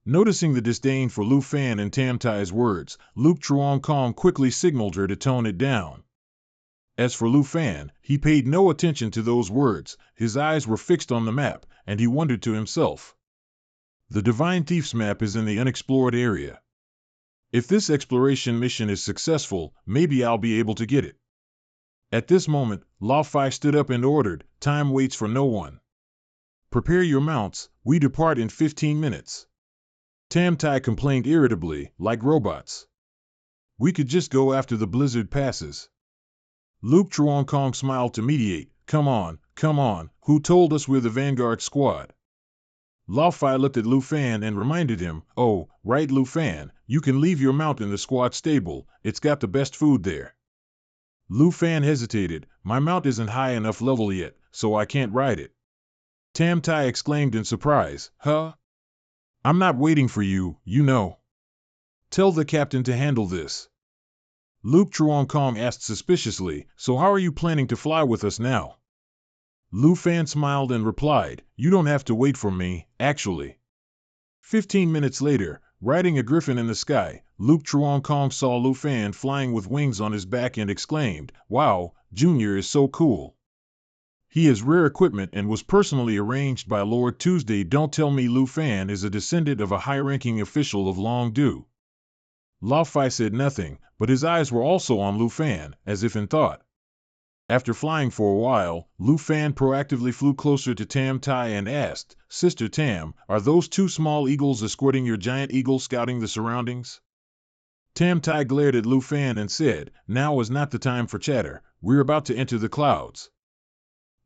Noticing the disdain for Lu Fan in Tam Tai's words, Luke Chuang Kong quickly signaled her to tone it down. As for Lu Fan, he paid no attention to those words, his eyes were fixed on the map, and he wondered to himself. The Divine Thief's map is in the unexplored area. If this exploration mission is successful, maybe I'll be able to get it. At this moment, Lao Fai stood up and ordered, Time waits for no one. Prepare your mounts, we depart in 15 minutes. Tam Tai complained irritably, like robots. We could just go after the blizzard passes. Luke Chuang Kong smiled to mediate, come on, who told us we're the Vanguard squad? Lao Fai looked at Lu Fan and reminded him, Oh, right Lu Fan, you can leave your mount in the squad stable, it's got the best food there. Lu Fan hesitated, my mount isn't high enough level yet, so I can't ride it. Tam Tai exclaimed in surprise, Huh? I'm not waiting for you, you know. Tell the captain to handle this. Luke Chuan-Kong asked suspiciously, so how are you planning to fly with us now? Lu Fan smiled and replied, you don't have to wait for me, actually. 15 minutes later, riding a griffin in the sky, Luke Chuan-Kong saw Lu Fan flying with wings on his back and exclaimed, wow, Junior is so cool. He has rare equipment and was personally arranged by Lord Tuesday. Don't tell me Lu Fan is a descendant of a high-ranking official of Long Du. Lao Fai said nothing, but his eyes were also on Lu Fan, as if in thought. After flying for a while, Lu Fan proactively flew closer to Tam Tai and asked, Sister Tam, are those two small eagles escorting your giant eagle scouting the surroundings? Tam Tai glared at Lu Fan and said, now is not the time for chatter, we're about to enter the clouds.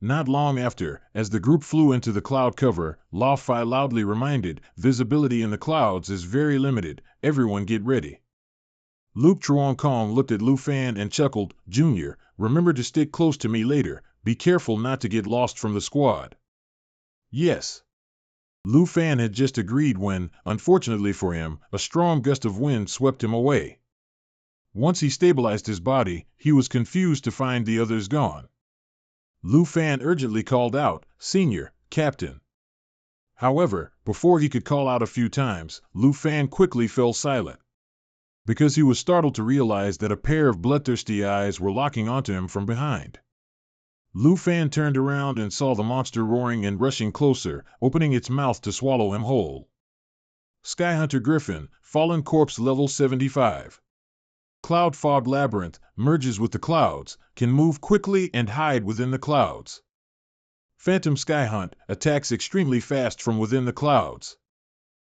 Not long after, as the group flew into the cloud cover, Lao Fai loudly reminded, visibility in the clouds is very limited, everyone get ready. Luke Chuan-Kong looked at Lu Fan and chuckled, Junior, remember to stick close to me later, be careful not to get lost from the squad. Yes. Lu Fan had just agreed when, unfortunately for him, a strong gust of wind swept him away. Once he stabilized his body, he was confused to find the others gone. Lu Fan urgently called out, Senior, Captain. However, before he could call out a few times, Lu Fan quickly fell silent. Because he was startled to realize that a pair of bloodthirsty eyes were locking onto him from behind. Lu Fan turned around and saw the monster roaring and rushing closer, opening its mouth to swallow him whole. Skyhunter Griffin, Fallen Corpse Level 75. Cloud Fog Labyrinth, merges with the clouds, can move quickly and hide within the clouds. Phantom Skyhunt, attacks extremely fast from within the clouds.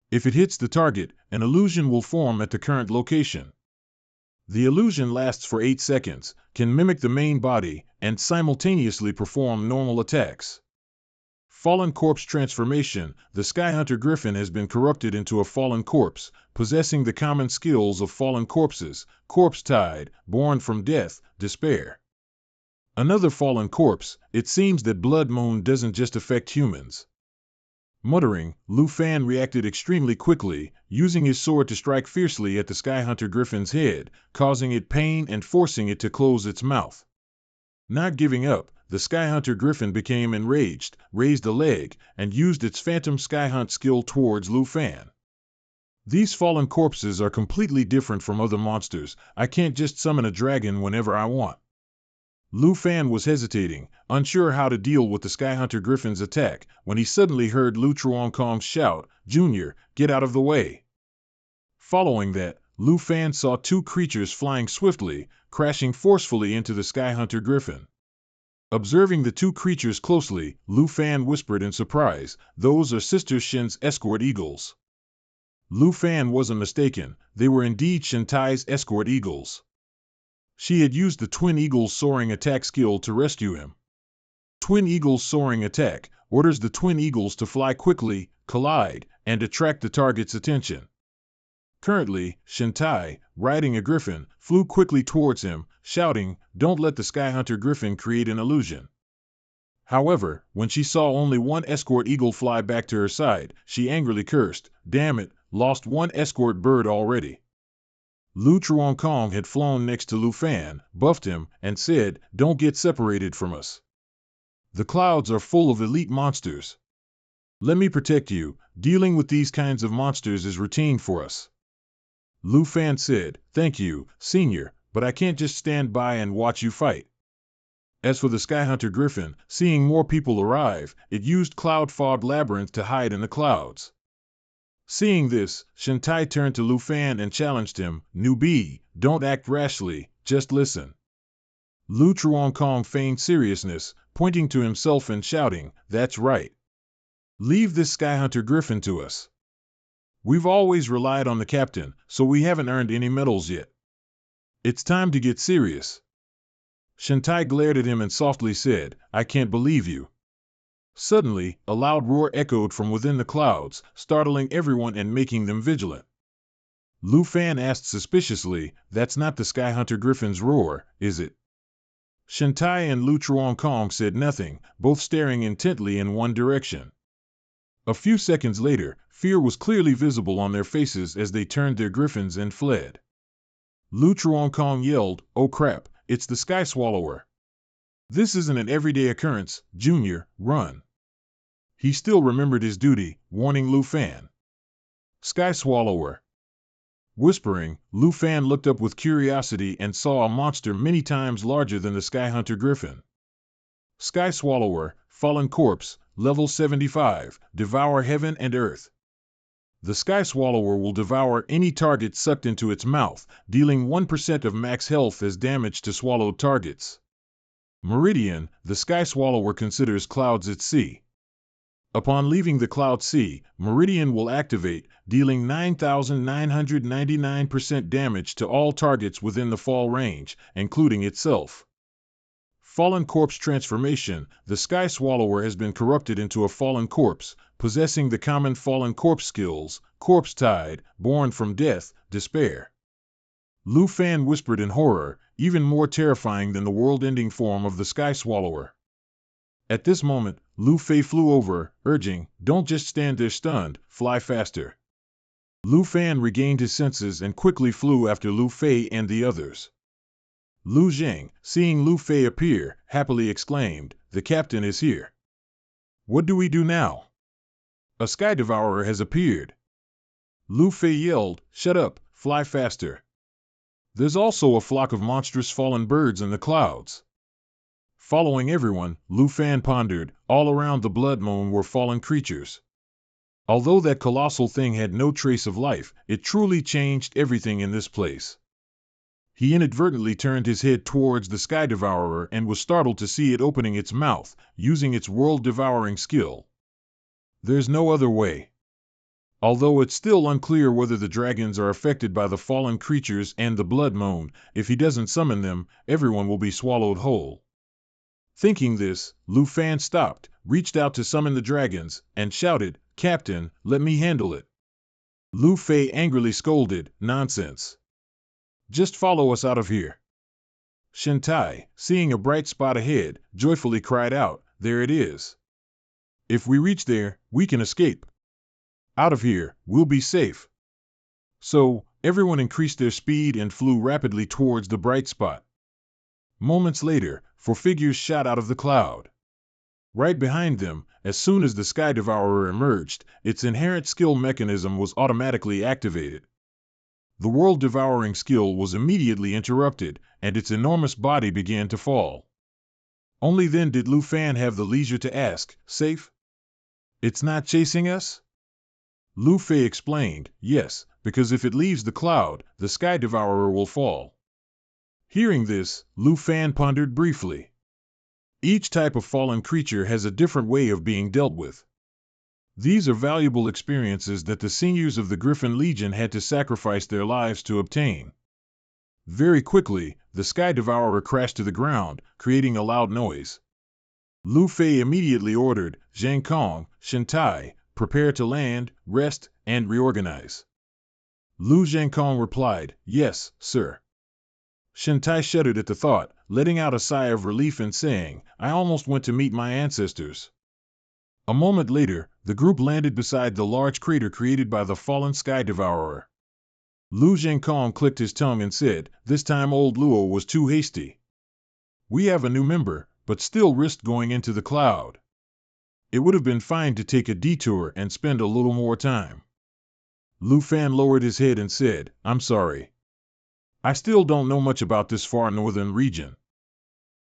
If it hits the target, an illusion will form at the current location. The illusion lasts for 8 seconds, can mimic the main body, and simultaneously perform normal attacks. Fallen Corpse Transformation, the Skyhunter Griffin has been corrupted into a fallen corpse, possessing the common skills of fallen corpses, corpse-tied, born from death, despair. Another fallen corpse, it seems that Blood Moon doesn't just affect humans. Muttering, Lu Fan reacted extremely quickly, using his sword to strike fiercely at the Skyhunter Griffin's head, causing it pain and forcing it to close its mouth. Not giving up, the Skyhunter Griffin became enraged, raised a leg, and used its Phantom Skyhunt skill towards Lu Fan. These fallen corpses are completely different from other monsters, I can't just summon a dragon whenever I want. Lu Fan was hesitating, unsure how to deal with the Skyhunter Griffin's attack, when he suddenly heard Lu Chuan-Kong shout, Junior, get out of the way. Following that, Lu Fan saw two creatures flying swiftly, crashing forcefully into the Skyhunter Griffin. Observing the two creatures closely, Lu Fan whispered in surprise, those are Sister Shin's escort eagles. Lu Fan wasn't mistaken, they were indeed Shintai's escort eagles. She had used the Twin Eagle's soaring attack skill to rescue him. Twin Eagle's soaring attack orders the Twin Eagles to fly quickly, collide, and attract the target's attention. Currently, Shintai, riding a griffin, flew quickly towards him, shouting, don't let the Skyhunter Griffin create an illusion. However, when she saw only one escort eagle fly back to her side, she angrily cursed, damn it, lost one escort bird already. Lu Chuan-Kong had flown next to Lu Fan, buffed him, and said, don't get separated from us. The clouds are full of elite monsters. Let me protect you, dealing with these kinds of monsters is routine for us. Lu Fan said, thank you, Senior, but I can't just stand by and watch you fight. As for the Skyhunter Griffin, seeing more people arrive, it used Cloud Fog Labyrinth to hide in the clouds. Seeing this, Shintai turned to Lu Fan and challenged him, newbie, don't act rashly, just listen. Lu Chuan-Kong feigned seriousness, pointing to himself and shouting, that's right. Leave this Skyhunter Griffin to us. We've always relied on the captain, so we haven't earned any medals yet. It's time to get serious. Shintai glared at him and softly said, I can't believe you. Suddenly, a loud roar echoed from within the clouds, startling everyone and making them vigilant. Lu Fan asked suspiciously, that's not the Skyhunter Griffin's roar, is it? Shintai and Lu Chuan-Kong said nothing, both staring intently in one direction. A few seconds later, fear was clearly visible on their faces as they turned their griffins and fled. Lu Chuankong yelled, "Oh crap, it's the Sky Swallower. This isn't an everyday occurrence, Junior, run." He still remembered his duty, warning Lu Fan. Sky Swallower. Whispering, Lu Fan looked up with curiosity and saw a monster many times larger than the Sky Hunter Griffin. Sky Swallower, Fallen Corpse, Level 75, Devour Heaven and Earth. The Sky Swallower will devour any target sucked into its mouth, dealing 1% of max health as damage to swallowed targets. Meridian, the Sky Swallower considers clouds at sea. Upon leaving the cloud sea, Meridian will activate, dealing 9,999% damage to all targets within the fall range, including itself. Fallen Corpse Transformation, the Sky Swallower has been corrupted into a fallen corpse, possessing the common Fallen Corpse skills, Corpse Tide, born from death, despair. Lu Fan whispered in horror, even more terrifying than the world-ending form of the Sky Swallower. At this moment, Lu Fei flew over, urging, "Don't just stand there stunned, fly faster." Lu Fan regained his senses and quickly flew after Lu Fei and the others. Lu Zheng, seeing Lu Fei appear, happily exclaimed, "The captain is here. What do we do now? A Sky Devourer has appeared." Lu Fei yelled, "Shut up, fly faster. There's also a flock of monstrous fallen birds in the clouds." Following everyone, Lu Fan pondered, all around the Blood Moon were fallen creatures. Although that colossal thing had no trace of life, it truly changed everything in this place. He inadvertently turned his head towards the Sky Devourer and was startled to see it opening its mouth, using its world-devouring skill. There's no other way. Although it's still unclear whether the dragons are affected by the fallen creatures and the Blood Moon, if he doesn't summon them, everyone will be swallowed whole. Thinking this, Lu Fan stopped, reached out to summon the dragons, and shouted, "Captain, let me handle it." Lu Fei angrily scolded, "Nonsense. Just follow us out of here." Shintai, seeing a bright spot ahead, joyfully cried out, "There it is. If we reach there, we can escape. Out of here, we'll be safe." So, everyone increased their speed and flew rapidly towards the bright spot. Moments later, 4 figures shot out of the cloud. Right behind them, as soon as the Sky Devourer emerged, its inherent skill mechanism was automatically activated. The world-devouring skill was immediately interrupted, and its enormous body began to fall. Only then did Lu Fan have the leisure to ask, "Safe? It's not chasing us?" Lu Fei explained, "Yes, because if it leaves the cloud, the Sky Devourer will fall." Hearing this, Lu Fan pondered briefly. Each type of fallen creature has a different way of being dealt with. These are valuable experiences that the seniors of the Griffin Legion had to sacrifice their lives to obtain. Very quickly, the Sky Devourer crashed to the ground, creating a loud noise. Lu Fei immediately ordered, "Zhang Kong, Shintai, prepare to land, rest, and reorganize." Lu Zhangkong replied, "Yes, sir." Shintai shuddered at the thought, letting out a sigh of relief and saying, "I almost went to meet my ancestors." A moment later, the group landed beside the large crater created by the fallen Sky Devourer. Lu Zhangkong clicked his tongue and said, "This time old Luo was too hasty. We have a new member, but still risked going into the cloud. It would have been fine to take a detour and spend a little more time." Lu Fan lowered his head and said, "I'm sorry. I still don't know much about this far northern region."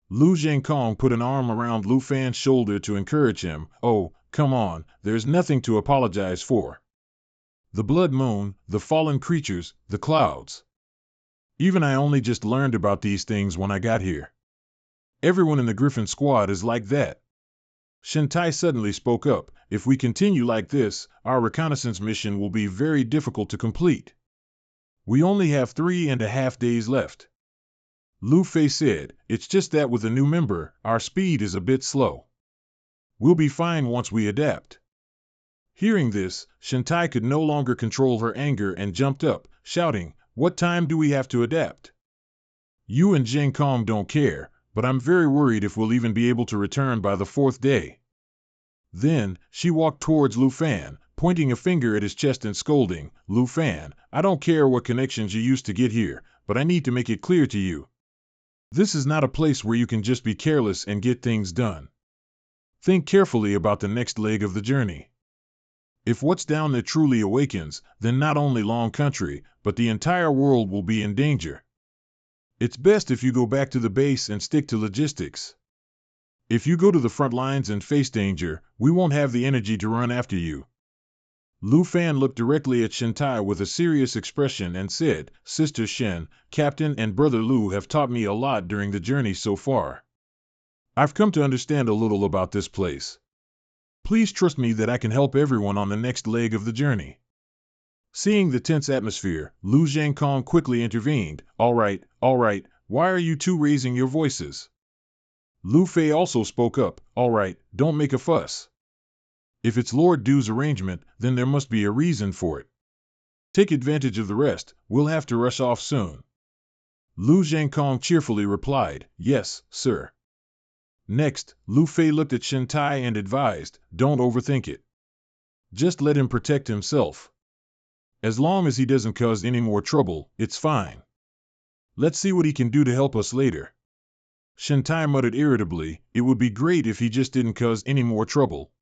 Lu Zhangkong put an arm around Lu Fan's shoulder to encourage him. "Oh, come on, there's nothing to apologize for. The Blood Moon, the fallen creatures, the clouds. Even I only just learned about these things when I got here. Everyone in the Griffin squad is like that." Shintai suddenly spoke up, "If we continue like this, our reconnaissance mission will be very difficult to complete. We only have 3.5 days left." Lu Fei said, "It's just that with a new member, our speed is a bit slow. We'll be fine once we adapt." Hearing this, Shintai could no longer control her anger and jumped up, shouting, "What time do we have to adapt? You and Zheng Kong don't care, but I'm very worried if we'll even be able to return by the 4th day." Then, she walked towards Lu Fan, pointing a finger at his chest and scolding, "Lu Fan, I don't care what connections you used to get here, but I need to make it clear to you. This is not a place where you can just be careless and get things done. Think carefully about the next leg of the journey. If what's down there truly awakens, then not only Long Country, but the entire world will be in danger. It's best if you go back to the base and stick to logistics. If you go to the front lines and face danger, we won't have the energy to run after you. Lu Fan looked directly at Shintai with a serious expression and said, Sister Shen, Captain and Brother Lu have taught me a lot during the journey so far. I've come to understand a little about this place. Please trust me that I can help everyone on the next leg of the journey. Seeing the tense atmosphere, Lu Zhangkong quickly intervened. All right, why are you two raising your voices? Lu Fei also spoke up. All right, don't make a fuss. If it's Lord Du's arrangement, then there must be a reason for it. Take advantage of the rest, we'll have to rush off soon. Lu Zhangkong cheerfully replied, Yes, sir. Next, Lu Fei looked at Shintai and advised, Don't overthink it. Just let him protect himself. As long as he doesn't cause any more trouble, it's fine. Let's see what he can do to help us later. Shintai muttered irritably, It would be great if he just didn't cause any more trouble.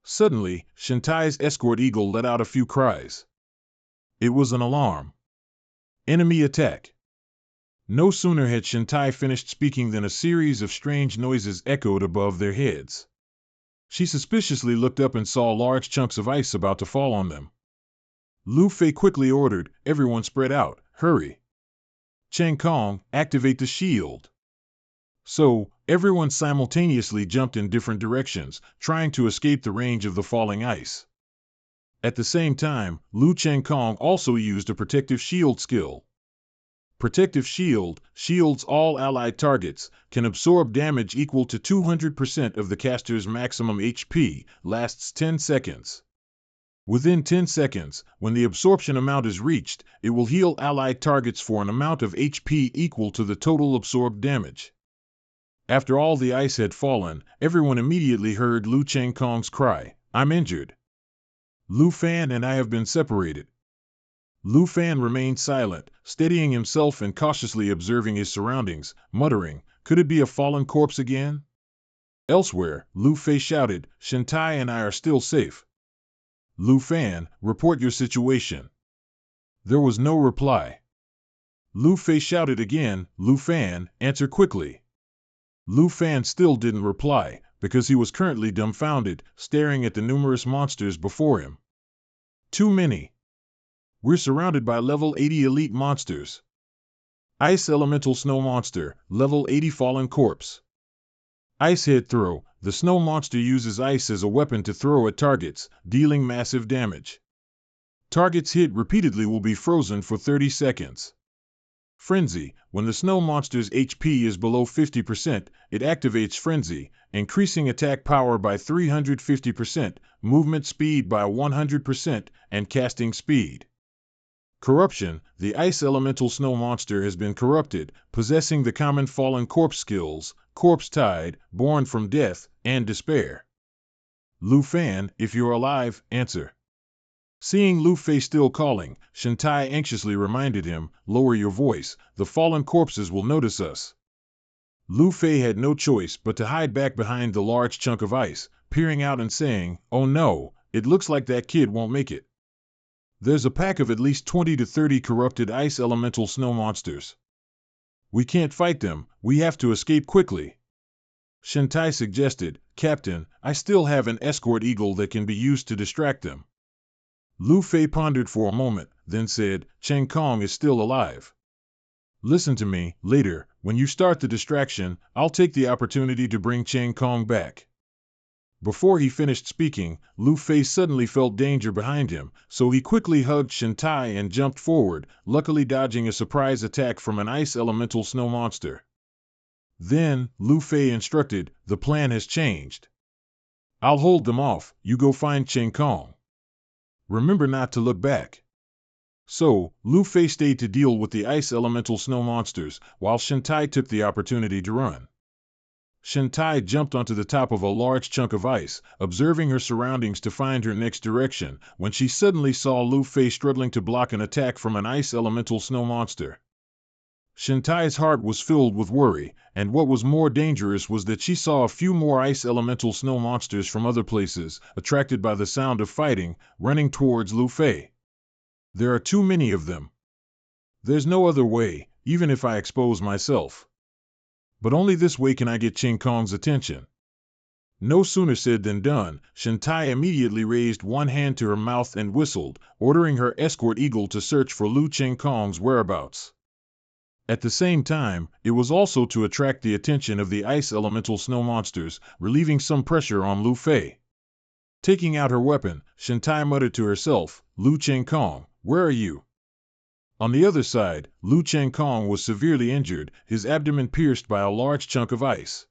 Suddenly, Shintai's escort eagle let out a few cries. It was an alarm. Enemy attack. No sooner had Shintai finished speaking than a series of strange noises echoed above their heads. She suspiciously looked up and saw large chunks of ice about to fall on them. Lu Fei quickly ordered, Everyone spread out, hurry. Cheng Kong, activate the shield. So, everyone simultaneously jumped in different directions, trying to escape the range of the falling ice. At the same time, Lu Cheng Kong also used a protective shield skill. Protective shield shields all allied targets, can absorb damage equal to 200% of the caster's maximum HP, lasts 10 seconds. Within 10 seconds, when the absorption amount is reached, it will heal allied targets for an amount of HP equal to the total absorbed damage. After all the ice had fallen, everyone immediately heard Lu Cheng Kong's cry, I'm injured. Lu Fan and I have been separated. Lu Fan remained silent, steadying himself and cautiously observing his surroundings, muttering, Could it be a fallen corpse again? Elsewhere, Lu Fei shouted, Shintai and I are still safe. Lu Fan, report your situation. There was no reply. Lu Fei shouted again, Lu Fan, answer quickly. Lu Fan still didn't reply, because he was currently dumbfounded, staring at the numerous monsters before him. Too many. We're surrounded by level 80 elite monsters. Ice Elemental Snow Monster, level 80 Fallen Corpse. Ice Head Throw, the snow monster uses ice as a weapon to throw at targets, dealing massive damage. Targets hit repeatedly will be frozen for 30 seconds. Frenzy, when the snow monster's HP is below 50%, it activates Frenzy, increasing attack power by 350%, movement speed by 100%, and casting speed. Corruption, the ice elemental snow monster has been corrupted, possessing the common fallen corpse skills, Corpse Tide, Born from Death, and Despair. Lu Fan, if you're alive, answer. Seeing Lu Fei still calling, Shintai anxiously reminded him, Lower your voice, the fallen corpses will notice us. Lu Fei had no choice but to hide back behind the large chunk of ice, peering out and saying, Oh no, it looks like that kid won't make it. There's a pack of at least 20 to 30 corrupted ice elemental snow monsters. We can't fight them, we have to escape quickly. Shintai suggested, Captain, I still have an escort eagle that can be used to distract them. Lu Fei pondered for a moment, then said, Cheng Kong is still alive. Listen to me, later, when you start the distraction, I'll take the opportunity to bring Cheng Kong back. Before he finished speaking, Lu Fei suddenly felt danger behind him, so he quickly hugged Shintai and jumped forward, luckily dodging a surprise attack from an ice elemental snow monster. Then, Lu Fei instructed, the plan has changed. I'll hold them off, you go find Cheng Kong. Remember not to look back. So, Lu Fei stayed to deal with the ice elemental snow monsters, while Shintai took the opportunity to run. Shintai jumped onto the top of a large chunk of ice, observing her surroundings to find her next direction, when she suddenly saw Lu Fei struggling to block an attack from an ice elemental snow monster. Shintai's heart was filled with worry, and what was more dangerous was that she saw a few more ice elemental snow monsters from other places, attracted by the sound of fighting, running towards Lu Fei. There are too many of them. There's no other way, even if I expose myself. But only this way can I get Qin Kong's attention. No sooner said than done. Shintai immediately raised one hand to her mouth and whistled, ordering her escort eagle to search for Lu Qin Kong's whereabouts. At the same time, it was also to attract the attention of the ice elemental snow monsters, relieving some pressure on Lu Fei. Taking out her weapon, Shintai muttered to herself, "Lu Qin Kong, where are you?" On the other side, Lu Qin Kong was severely injured, his abdomen pierced by a large chunk of ice.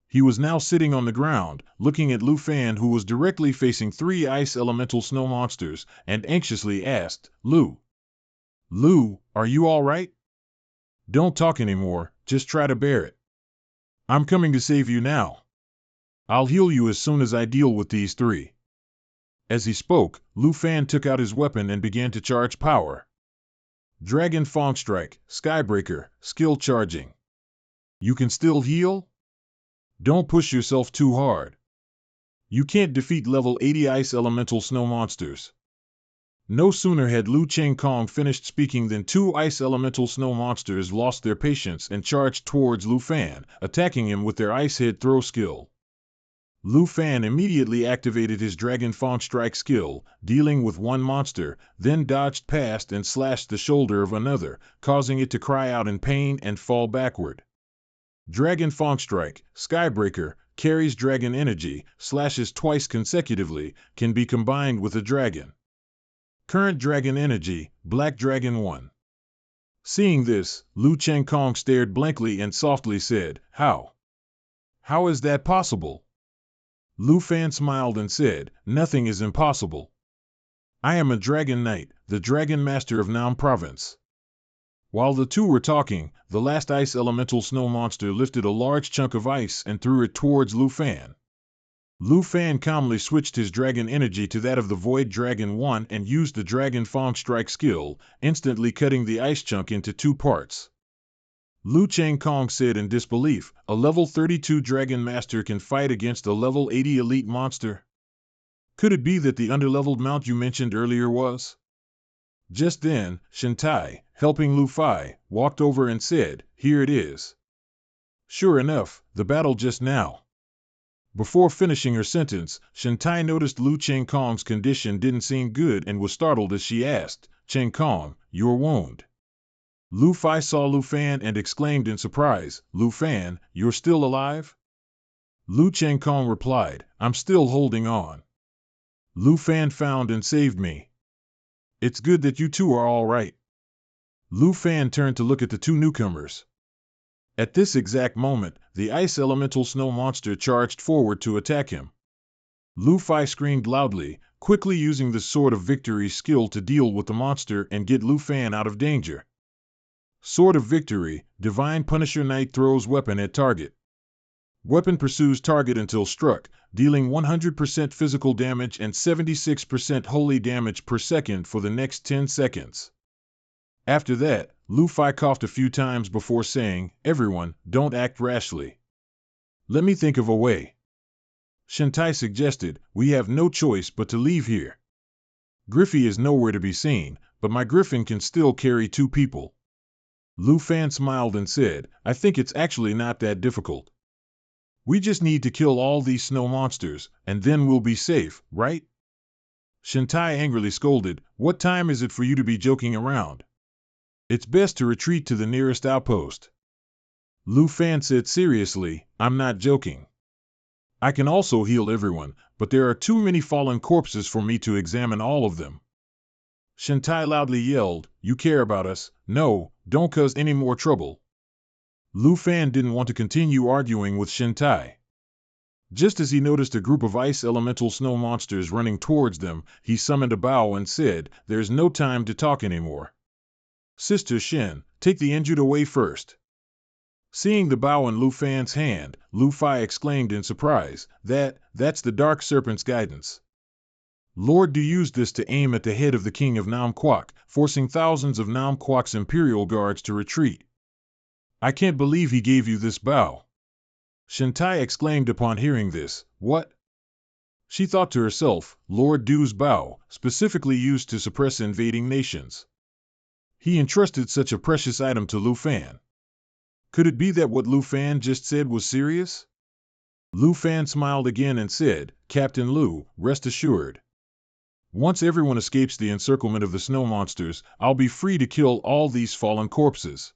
He was now sitting on the ground, looking at Lu Fan, who was directly facing 3 ice elemental snow monsters, and anxiously asked, Lu, are you all right? Don't talk anymore, just try to bear it. I'm coming to save you now. I'll heal you as soon as I deal with these 3. As he spoke, Lu Fan took out his weapon and began to charge power. Dragon Fong Strike, Skybreaker, skill charging. You can still heal? Don't push yourself too hard. You can't defeat level 80 ice elemental snow monsters. No sooner had Lu Qin Kong finished speaking than 2 ice elemental snow monsters lost their patience and charged towards Lu Fan, attacking him with their ice head throw skill. Lu Fan immediately activated his Dragon Fong Strike skill, dealing with one monster, then dodged past and slashed the shoulder of another, causing it to cry out in pain and fall backward. Dragon Fong Strike, Skybreaker, carries dragon energy, slashes twice consecutively, can be combined with a dragon. Current dragon energy, Black Dragon 1. Seeing this, Lu Qin Kong stared blankly and softly said, How? How is that possible? Lu Fan smiled and said, Nothing is impossible. I am a Dragon Knight, the Dragon Master of Nam Province. While the two were talking, the last ice elemental snow monster lifted a large chunk of ice and threw it towards Lu Fan. Lu Fan calmly switched his dragon energy to that of the Void Dragon 1 and used the Dragon Fong Strike skill, instantly cutting the ice chunk into 2 parts. Lu Qin Kong said in disbelief, a level 32 Dragon Master can fight against a level 80 elite monster? Could it be that the underleveled mount you mentioned earlier was? Just then, Shintai, helping Lu Fei, walked over and said, Here it is. Sure enough, the battle just now. Before finishing her sentence, Shintai noticed Lu Qin Kong's condition didn't seem good and was startled as she asked, Qin Kong, your wound. Lu Fei saw Lu Fan and exclaimed in surprise, Lu Fan, you're still alive? Lu Qin Kong replied, I'm still holding on. Lu Fan found and saved me. It's good that you two are all right. Lu Fan turned to look at the 2 newcomers. At this exact moment, the ice elemental snow monster charged forward to attack him. Lu Fei screamed loudly, quickly using the Sword of Victory skill to deal with the monster and get Lu Fan out of danger. Sword of Victory, Divine Punisher Knight throws weapon at target. Weapon pursues target until struck, dealing 100% physical damage and 76% holy damage per second for the next 10 seconds. After that, Lu Fei coughed a few times before saying, Everyone, don't act rashly. Let me think of a way. Shintai suggested, we have no choice but to leave here. Griffey is nowhere to be seen, but my griffin can still carry 2 people. Lu Fan smiled and said, I think it's actually not that difficult. We just need to kill all these snow monsters, and then we'll be safe, right? Shintai angrily scolded, What time is it for you to be joking around? It's best to retreat to the nearest outpost. Lu Fan said seriously, I'm not joking. I can also heal everyone, but there are too many fallen corpses for me to examine all of them. Shintai loudly yelled, You care about us? No, don't cause any more trouble. Lu Fan didn't want to continue arguing with Shintai. Just as he noticed a group of ice elemental snow monsters running towards them, he summoned a bow and said, There's no time to talk anymore. Sister Shin, take the injured away first. Seeing the bow in Lu Fan's hand, Lu Fei exclaimed in surprise, That's the Dark Serpent's guidance. Lord Du used this to aim at the head of the king of Nam Quoc, forcing thousands of Nam Quoc's imperial guards to retreat. I can't believe he gave you this bow. Shintai exclaimed upon hearing this. What? She thought to herself, Lord Du's bow, specifically used to suppress invading nations. He entrusted such a precious item to Lu Fan. Could it be that what Lu Fan just said was serious? Lu Fan smiled again and said, Captain Lu, rest assured. Once everyone escapes the encirclement of the snow monsters, I'll be free to kill all these fallen corpses.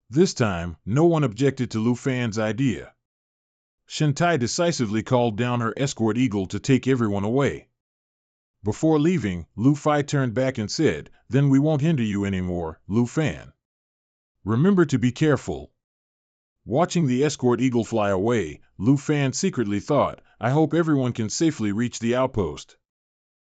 This time, no one objected to Lu Fan's idea. Shintai decisively called down her escort eagle to take everyone away. Before leaving, Lu Fai turned back and said, Then we won't hinder you anymore, Lu Fan. Remember to be careful. Watching the escort eagle fly away, Lu Fan secretly thought, I hope everyone can safely reach the outpost.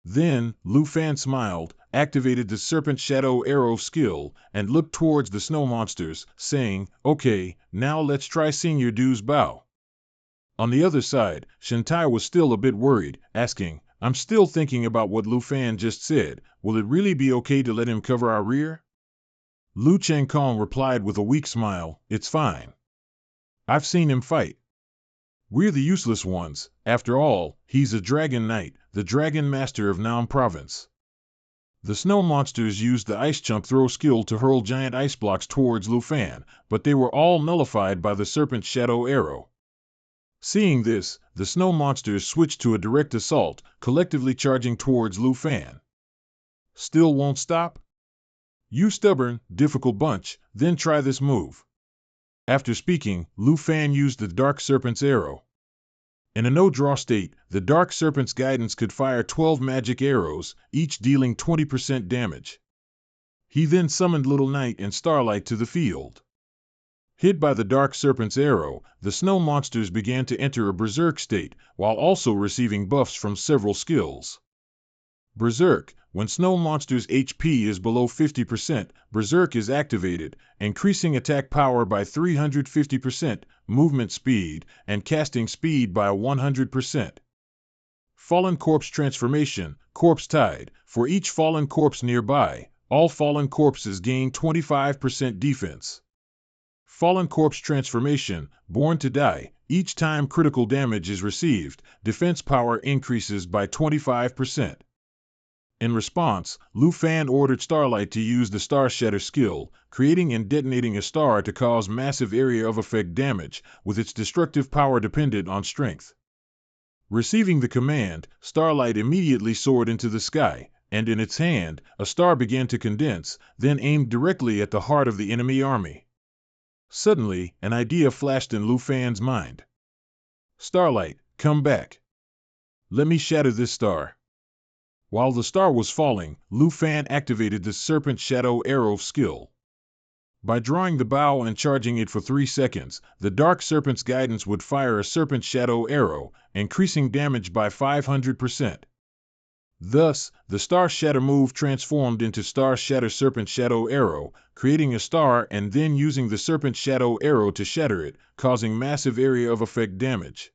Then, Lu Fan smiled, activated the Serpent Shadow Arrow skill, and looked towards the snow monsters, saying, Okay, now let's try Senior Du's bow. On the other side, Shintai was still a bit worried, asking, I'm still thinking about what Lu Fan just said. Will it really be okay to let him cover our rear? Lu Changkong replied with a weak smile, It's fine. I've seen him fight. We're the useless ones. After all, he's a dragon knight, the dragon master of Nam Province. The snow monsters used the ice chunk throw skill to hurl giant ice blocks towards Lu Fan, but they were all nullified by the Serpent Shadow Arrow. Seeing this, the snow monsters switched to a direct assault, collectively charging towards Lu Fan. Still won't stop? You stubborn, difficult bunch, then try this move. After speaking, Lu Fan used the Dark Serpent's arrow. In a no-draw state, the Dark Serpent's guidance could fire 12 magic arrows, each dealing 20% damage. He then summoned Little Knight and Starlight to the field. Hit by the Dark Serpent's arrow, the snow monsters began to enter a berserk state, while also receiving buffs from several skills. Berserk. When snow monsters' HP is below 50%, Berserk is activated, increasing attack power by 350%, movement speed, and casting speed by 100%. Fallen Corpse Transformation, Corpse Tide. For each fallen corpse nearby, all fallen corpses gain 25% defense. Fallen Corpse Transformation, Born to Die. Each time critical damage is received, defense power increases by 25%. In response, Lu Fan ordered Starlight to use the Star Shatter skill, creating and detonating a star to cause massive area of effect damage, with its destructive power dependent on strength. Receiving the command, Starlight immediately soared into the sky, and in its hand, a star began to condense, then aimed directly at the heart of the enemy army. Suddenly, an idea flashed in Lu Fan's mind. Starlight, come back. Let me shatter this star. While the star was falling, Lu Fan activated the Serpent Shadow Arrow skill. By drawing the bow and charging it for 3 seconds, the Dark Serpent's guidance would fire a Serpent Shadow Arrow, increasing damage by 500%. Thus, the Star Shatter move transformed into Star Shatter Serpent Shadow Arrow, creating a star and then using the Serpent Shadow Arrow to shatter it, causing massive area of effect damage.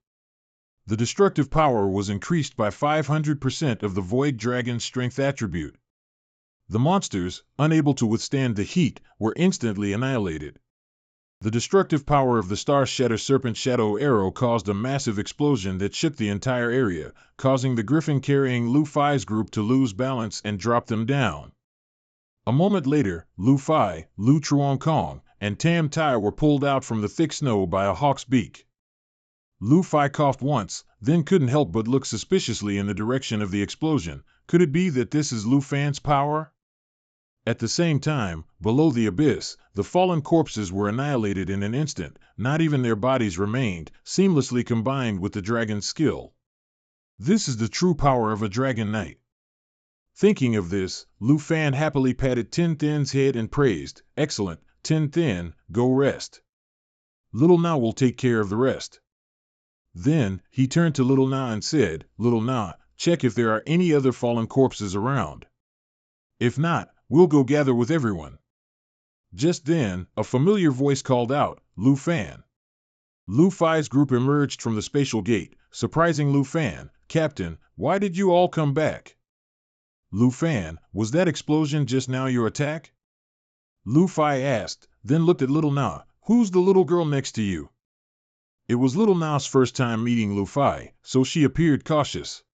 The destructive power was increased by 500% of the Void Dragon's strength attribute. The monsters, unable to withstand the heat, were instantly annihilated. The destructive power of the Star Shatter Serpent Shadow Arrow caused a massive explosion that shook the entire area, causing the griffin carrying Lu Fai's group to lose balance and drop them down. A moment later, Lu Fai, Lu Chuankong, and Tam Tai were pulled out from the thick snow by a hawk's beak. Lu Fai coughed once, then couldn't help but look suspiciously in the direction of the explosion. Could it be that this is Lu Fan's power? At the same time, below the abyss, the fallen corpses were annihilated in an instant, not even their bodies remained, seamlessly combined with the dragon's skill. This is the true power of a dragon knight. Thinking of this, Lu Fan happily patted Tin Thin's head and praised, Excellent, Tin Thin, go rest. Little Na will take care of the rest. Then, he turned to Little Na and said, Little Na, check if there are any other fallen corpses around. If not, we'll go gather with everyone. Just then, a familiar voice called out, Lu Fan. Lu Fai's group emerged from the spatial gate, surprising Lu Fan, Captain, why did you all come back? Lu Fan, was that explosion just now your attack? Lu Fai asked, then looked at Little Na, Who's the little girl next to you? It was little Na's first time meeting Lu Fei, so she appeared cautious.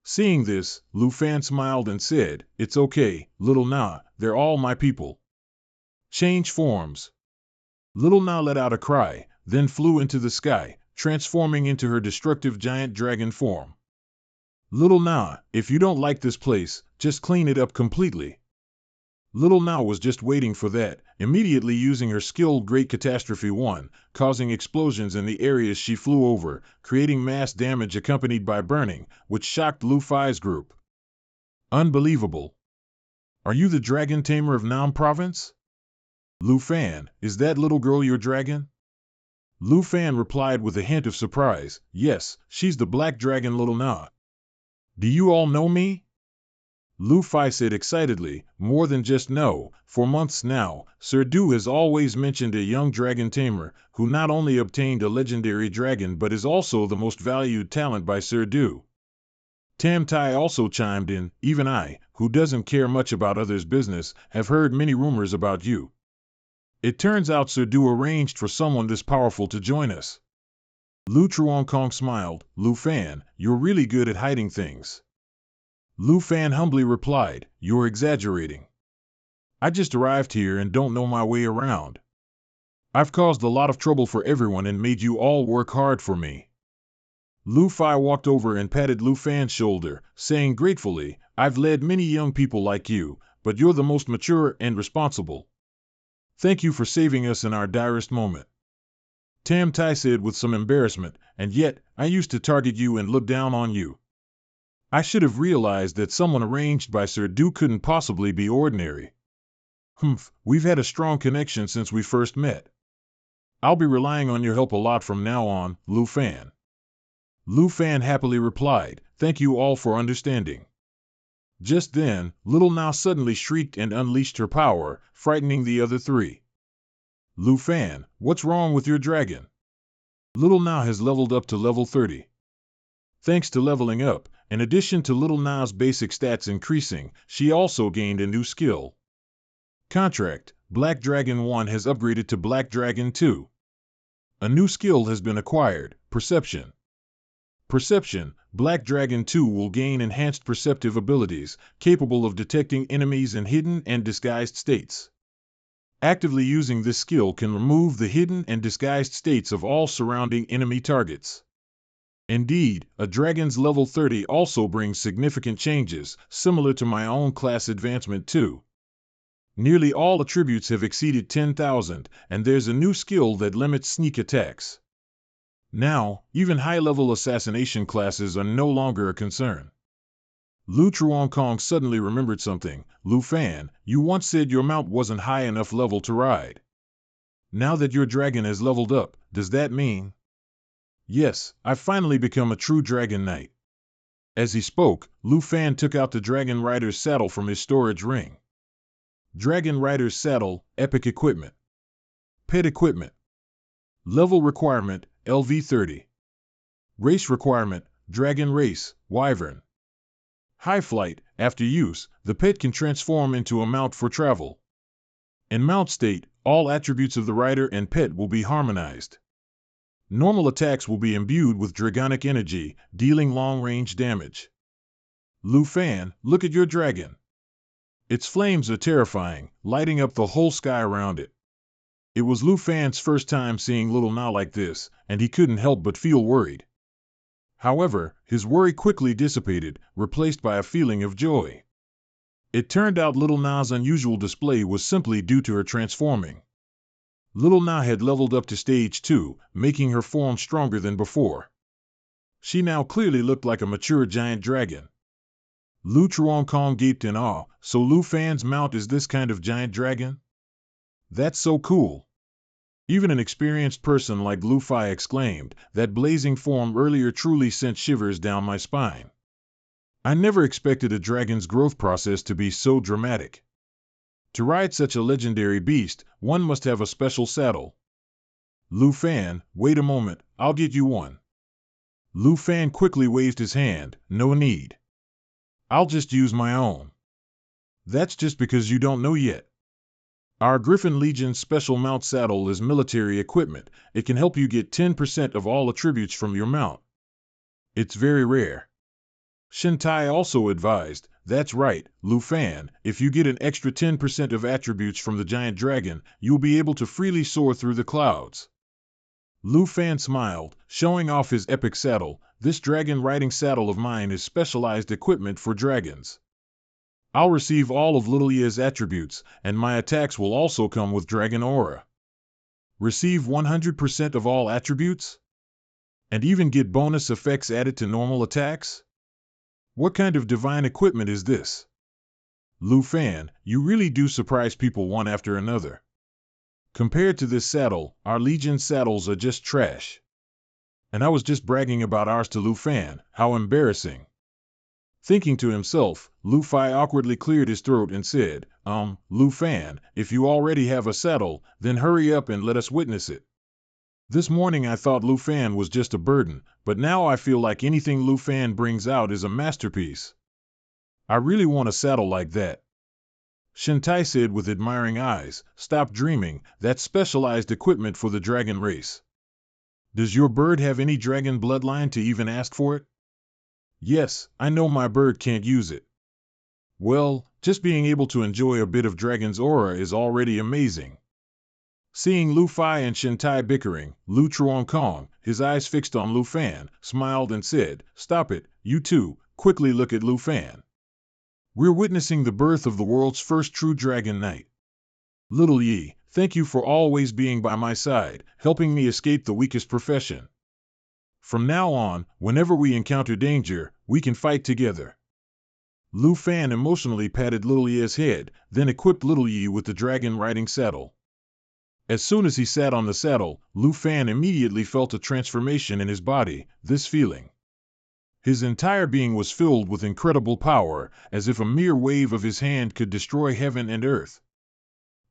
Seeing this, Lu Fan smiled and said, "It's okay, little Na, they're all my people." Change forms. Little Na let out a cry, then flew into the sky, transforming into her destructive giant dragon form. Little Na, if you don't like this place, just clean it up completely. Little Na was just waiting for that, immediately using her skilled Great Catastrophe 1, causing explosions in the areas she flew over, creating mass damage accompanied by burning, which shocked Lu Fei's group. Unbelievable. Are you the dragon tamer of Nam Province? Lu Fan, is that little girl your dragon? Lu Fan replied with a hint of surprise, yes, she's the black dragon little Na. Do you all know me? Lu Fei said excitedly, more than just know, for months now, Sir Du has always mentioned a young dragon tamer, who not only obtained a legendary dragon but is also the most valued talent by Sir Du. Tam Tai also chimed in, even I, who doesn't care much about others' business, have heard many rumors about you. It turns out Sir Du arranged for someone this powerful to join us. Lu Truongkong smiled, Lu Fan, you're really good at hiding things. Lu Fan humbly replied, "You're exaggerating. I just arrived here and don't know my way around. I've caused a lot of trouble for everyone and made you all work hard for me." Lu Fei walked over and patted Lu Fan's shoulder, saying gratefully, "I've led many young people like you, but you're the most mature and responsible. Thank you for saving us in our direst moment." Tam Tai said with some embarrassment, "And yet, I used to target you and look down on you. I should have realized that someone arranged by Sir Du couldn't possibly be ordinary. Humph, we've had a strong connection since we first met. I'll be relying on your help a lot from now on, Lu Fan." Lu Fan happily replied, "Thank you all for understanding." Just then, little Na suddenly shrieked and unleashed her power, frightening the other three. "Lu Fan, what's wrong with your dragon?" Little Na has leveled up to level 30. Thanks to leveling up, in addition to Little Na's basic stats increasing, she also gained a new skill. Contract, Black Dragon 1 has upgraded to Black Dragon 2. A new skill has been acquired, Perception. Perception, Black Dragon 2 will gain enhanced perceptive abilities, capable of detecting enemies in hidden and disguised states. Actively using this skill can remove the hidden and disguised states of all surrounding enemy targets. Indeed, a dragon's level 30 also brings significant changes, similar to my own class advancement too. Nearly all attributes have exceeded 10,000, and there's a new skill that limits sneak attacks. Now, even high-level assassination classes are no longer a concern. Lu Truongkong suddenly remembered something. Lu Fan, you once said your mount wasn't high enough level to ride. Now that your dragon has leveled up, does that mean? Yes, I've finally become a true dragon knight. As he spoke, Lu Fan took out the Dragon Rider's saddle from his storage ring. Dragon Rider's saddle, epic equipment. Pet equipment. Level requirement, LV 30. Race requirement, Dragon Race, Wyvern. High flight, after use, the pet can transform into a mount for travel. In mount state, all attributes of the rider and pet will be harmonized. Normal attacks will be imbued with dragonic energy, dealing long-range damage. Lu Fan, look at your dragon. Its flames are terrifying, lighting up the whole sky around it. It was Lu Fan's first time seeing little Na like this, and he couldn't help but feel worried. However, his worry quickly dissipated, replaced by a feeling of joy. It turned out little Na's unusual display was simply due to her transforming. Little Na had leveled up to stage 2, making her form stronger than before. She now clearly looked like a mature giant dragon. Lu Truongkong gaped in awe, so Lu Fan's mount is this kind of giant dragon? That's so cool. Even an experienced person like Lu Fei exclaimed, that blazing form earlier truly sent shivers down my spine. I never expected a dragon's growth process to be so dramatic. To ride such a legendary beast, one must have a special saddle. Lu Fan, wait a moment, I'll get you one. Lu Fan quickly waved his hand, no need. I'll just use my own. That's just because you don't know yet. Our Griffin Legion Special Mount Saddle is military equipment. It can help you get 10% of all attributes from your mount. It's very rare. Shintai also advised, that's right, Lu Fan, if you get an extra 10% of attributes from the giant dragon, you'll be able to freely soar through the clouds. Lu Fan smiled, showing off his epic saddle. This dragon riding saddle of mine is specialized equipment for dragons. I'll receive all of Little Ye's attributes, and my attacks will also come with dragon aura. Receive 100% of all attributes? And even get bonus effects added to normal attacks? What kind of divine equipment is this? Lu Fan, you really do surprise people one after another. Compared to this saddle, our Legion saddles are just trash. And I was just bragging about ours to Lu Fan, how embarrassing. Thinking to himself, Lu Fai awkwardly cleared his throat and said, Lu Fan, if you already have a saddle, then hurry up and let us witness it. This morning I thought Lu Fan was just a burden, but now I feel like anything Lu Fan brings out is a masterpiece. I really want a saddle like that. Shintai said with admiring eyes, stop dreaming, that's specialized equipment for the dragon race. Does your bird have any dragon bloodline to even ask for it? Yes, I know my bird can't use it. Well, just being able to enjoy a bit of dragon's aura is already amazing. Seeing Lu Fai and Shintai bickering, Lu Truong-Kong, his eyes fixed on Lu Fan, smiled and said, stop it, you two, quickly look at Lu Fan. We're witnessing the birth of the world's first true dragon knight. Little Yi, thank you for always being by my side, helping me escape the weakest profession. From now on, whenever we encounter danger, we can fight together. Lu Fan emotionally patted Little Yi's head, then equipped Little Yi with the dragon riding saddle. As soon as he sat on the saddle, Lu Fan immediately felt a transformation in his body, this feeling. His entire being was filled with incredible power, as if a mere wave of his hand could destroy heaven and earth.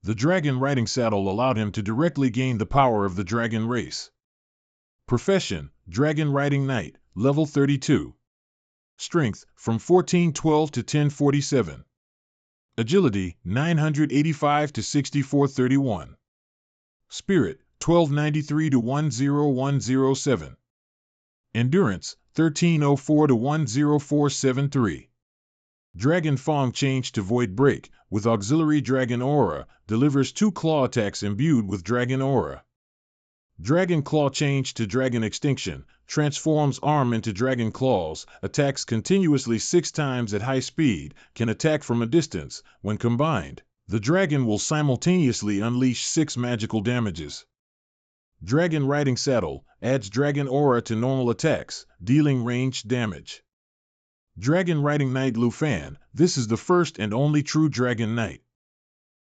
The dragon riding saddle allowed him to directly gain the power of the dragon race. Profession, Dragon Riding Knight, level 32. Strength, from 1412 to 1047. Agility, 985 to 6431. Spirit, 1293 to 10107. Endurance, 1304 to 10473. Dragon Fong changed to Void Break, with auxiliary Dragon Aura, delivers 2 claw attacks imbued with Dragon Aura. Dragon Claw changed to Dragon Extinction, transforms arm into Dragon Claws, attacks continuously 6 times at high speed, can attack from a distance. When combined, the dragon will simultaneously unleash 6 magical damages. Dragon Riding Saddle adds Dragon Aura to normal attacks, dealing ranged damage. Dragon Riding Knight Lu Fan, this is the first and only true Dragon Knight.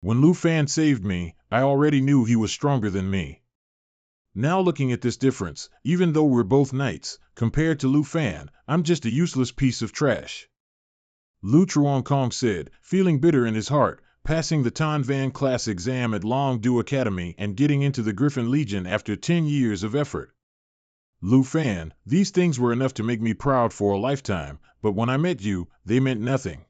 When Lu Fan saved me, I already knew he was stronger than me. Now looking at this difference, even though we're both knights, compared to Lu Fan, I'm just a useless piece of trash. Lu Truong-Kong said, feeling bitter in his heart, passing the Tan Van class exam at Long Du Academy and getting into the Griffin Legion after 10 years of effort. Lu Fan, these things were enough to make me proud for a lifetime, but when I met you, they meant nothing.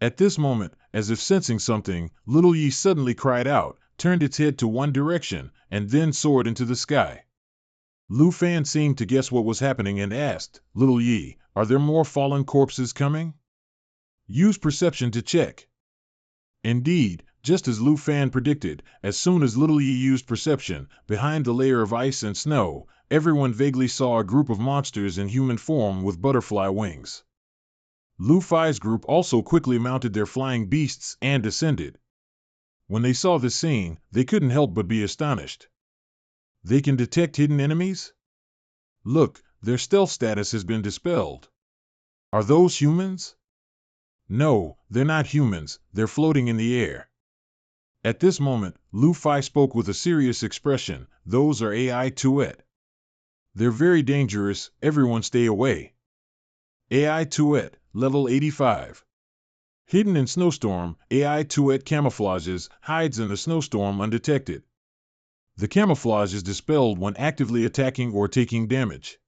At this moment, as if sensing something, Little Yi suddenly cried out, turned its head to one direction, and then soared into the sky. Lu Fan seemed to guess what was happening and asked, Little Yi, are there more fallen corpses coming? Use perception to check. Indeed, just as Lu Fan predicted, as soon as Little Yi used perception, behind the layer of ice and snow, everyone vaguely saw a group of monsters in human form with butterfly wings. Lu Fai's group also quickly mounted their flying beasts and descended. When they saw this scene, they couldn't help but be astonished. They can detect hidden enemies? Look, their stealth status has been dispelled. Are those humans? No, they're not humans, they're floating in the air. At this moment, Lu Fai spoke with a serious expression, those are AI Tuet. They're very dangerous, everyone stay away. AI Tuet, level 85. Hidden in snowstorm, AI Tuet camouflages, hides in the snowstorm undetected. The camouflage is dispelled when actively attacking or taking damage.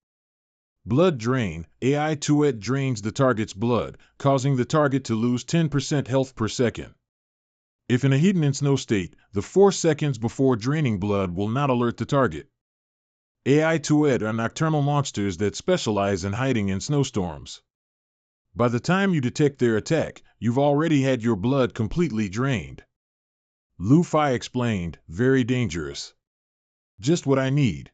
Blood Drain, AI Tuet drains the target's blood, causing the target to lose 10% health per second. If in a heat and snow state, the 4 seconds before draining blood will not alert the target. AI Tued are nocturnal monsters that specialize in hiding in snowstorms. By the time you detect their attack, you've already had your blood completely drained. Lu Fai explained, very dangerous. Just what I need.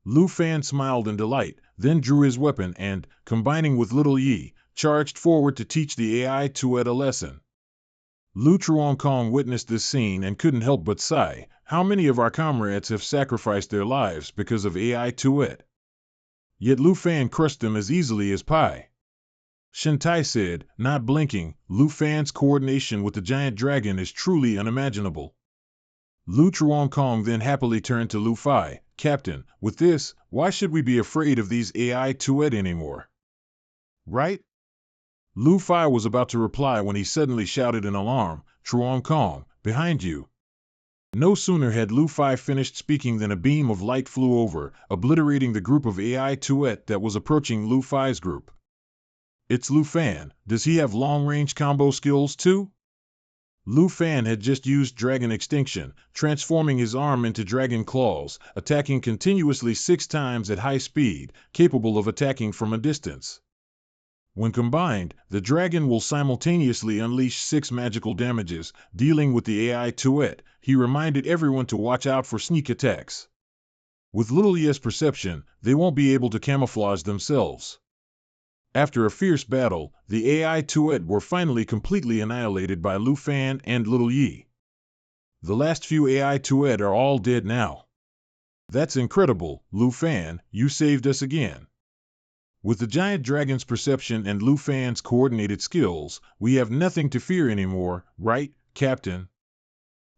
Lu Fan smiled in delight, then drew his weapon and, combining with Little Yi, charged forward to teach the AI Tued a lesson. Lu Truongkong witnessed this scene and couldn't help but sigh. How many of our comrades have sacrificed their lives because of AI Tued? Yet Lu Fan crushed them as easily as pie. Shintai said, not blinking. Lu Fan's coordination with the giant dragon is truly unimaginable. Lu Truongkong then happily turned to Lu Fai, Captain, with this, why should we be afraid of these AI Tued anymore? Right? Lu Fai was about to reply when he suddenly shouted in alarm, Truongkong, behind you. No sooner had Lu Fai finished speaking than a beam of light flew over, obliterating the group of AI Tuet that was approaching Lu Fai's group. It's Lu Fan. Does he have long-range combo skills too? Lu Fan had just used Dragon Extinction, transforming his arm into dragon claws, attacking continuously 6 times at high speed, capable of attacking from a distance. When combined, the dragon will simultaneously unleash 6 magical damages, dealing with the AI Tuet. He reminded everyone to watch out for sneak attacks. With Little Yi's perception, they won't be able to camouflage themselves. After a fierce battle, the AI Tuet were finally completely annihilated by Lu Fan and Little Yi. The last few AI Tuet are all dead now. That's incredible, Lu Fan, you saved us again. With the giant dragon's perception and Lu Fan's coordinated skills, we have nothing to fear anymore, right, Captain?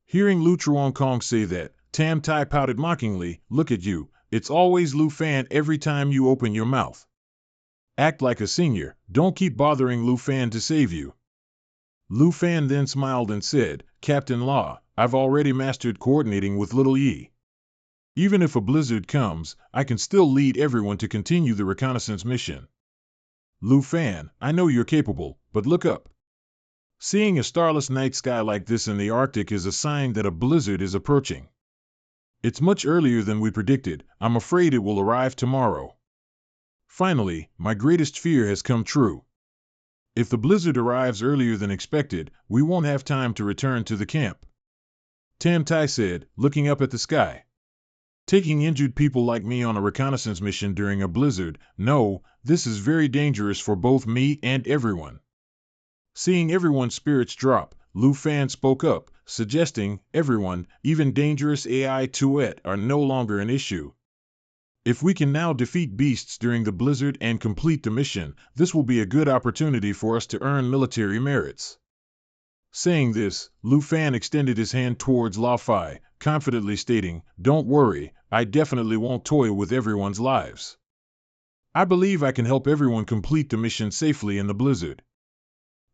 Hearing Lu Truongkong say that, Tam Tai pouted mockingly, look at you, it's always Lu Fan every time you open your mouth. Act like a senior, don't keep bothering Lu Fan to save you. Lu Fan then smiled and said, Captain Law, I've already mastered coordinating with Little Yi. Even if a blizzard comes, I can still lead everyone to continue the reconnaissance mission. Lu Fan, I know you're capable, but look up. Seeing a starless night sky like this in the Arctic is a sign that a blizzard is approaching. It's much earlier than we predicted. I'm afraid it will arrive tomorrow. Finally, my greatest fear has come true. If the blizzard arrives earlier than expected, we won't have time to return to the camp. Tam Tai said, looking up at the sky. Taking injured people like me on a reconnaissance mission during a blizzard, no, this is very dangerous for both me and everyone. Seeing everyone's spirits drop, Lu Fan spoke up, suggesting, everyone, even dangerous AI Tuet are no longer an issue. If we can now defeat beasts during the blizzard and complete the mission, this will be a good opportunity for us to earn military merits. Saying this, Lu Fan extended his hand towards Lao Fai, confidently stating, don't worry, I definitely won't toy with everyone's lives. I believe I can help everyone complete the mission safely in the blizzard.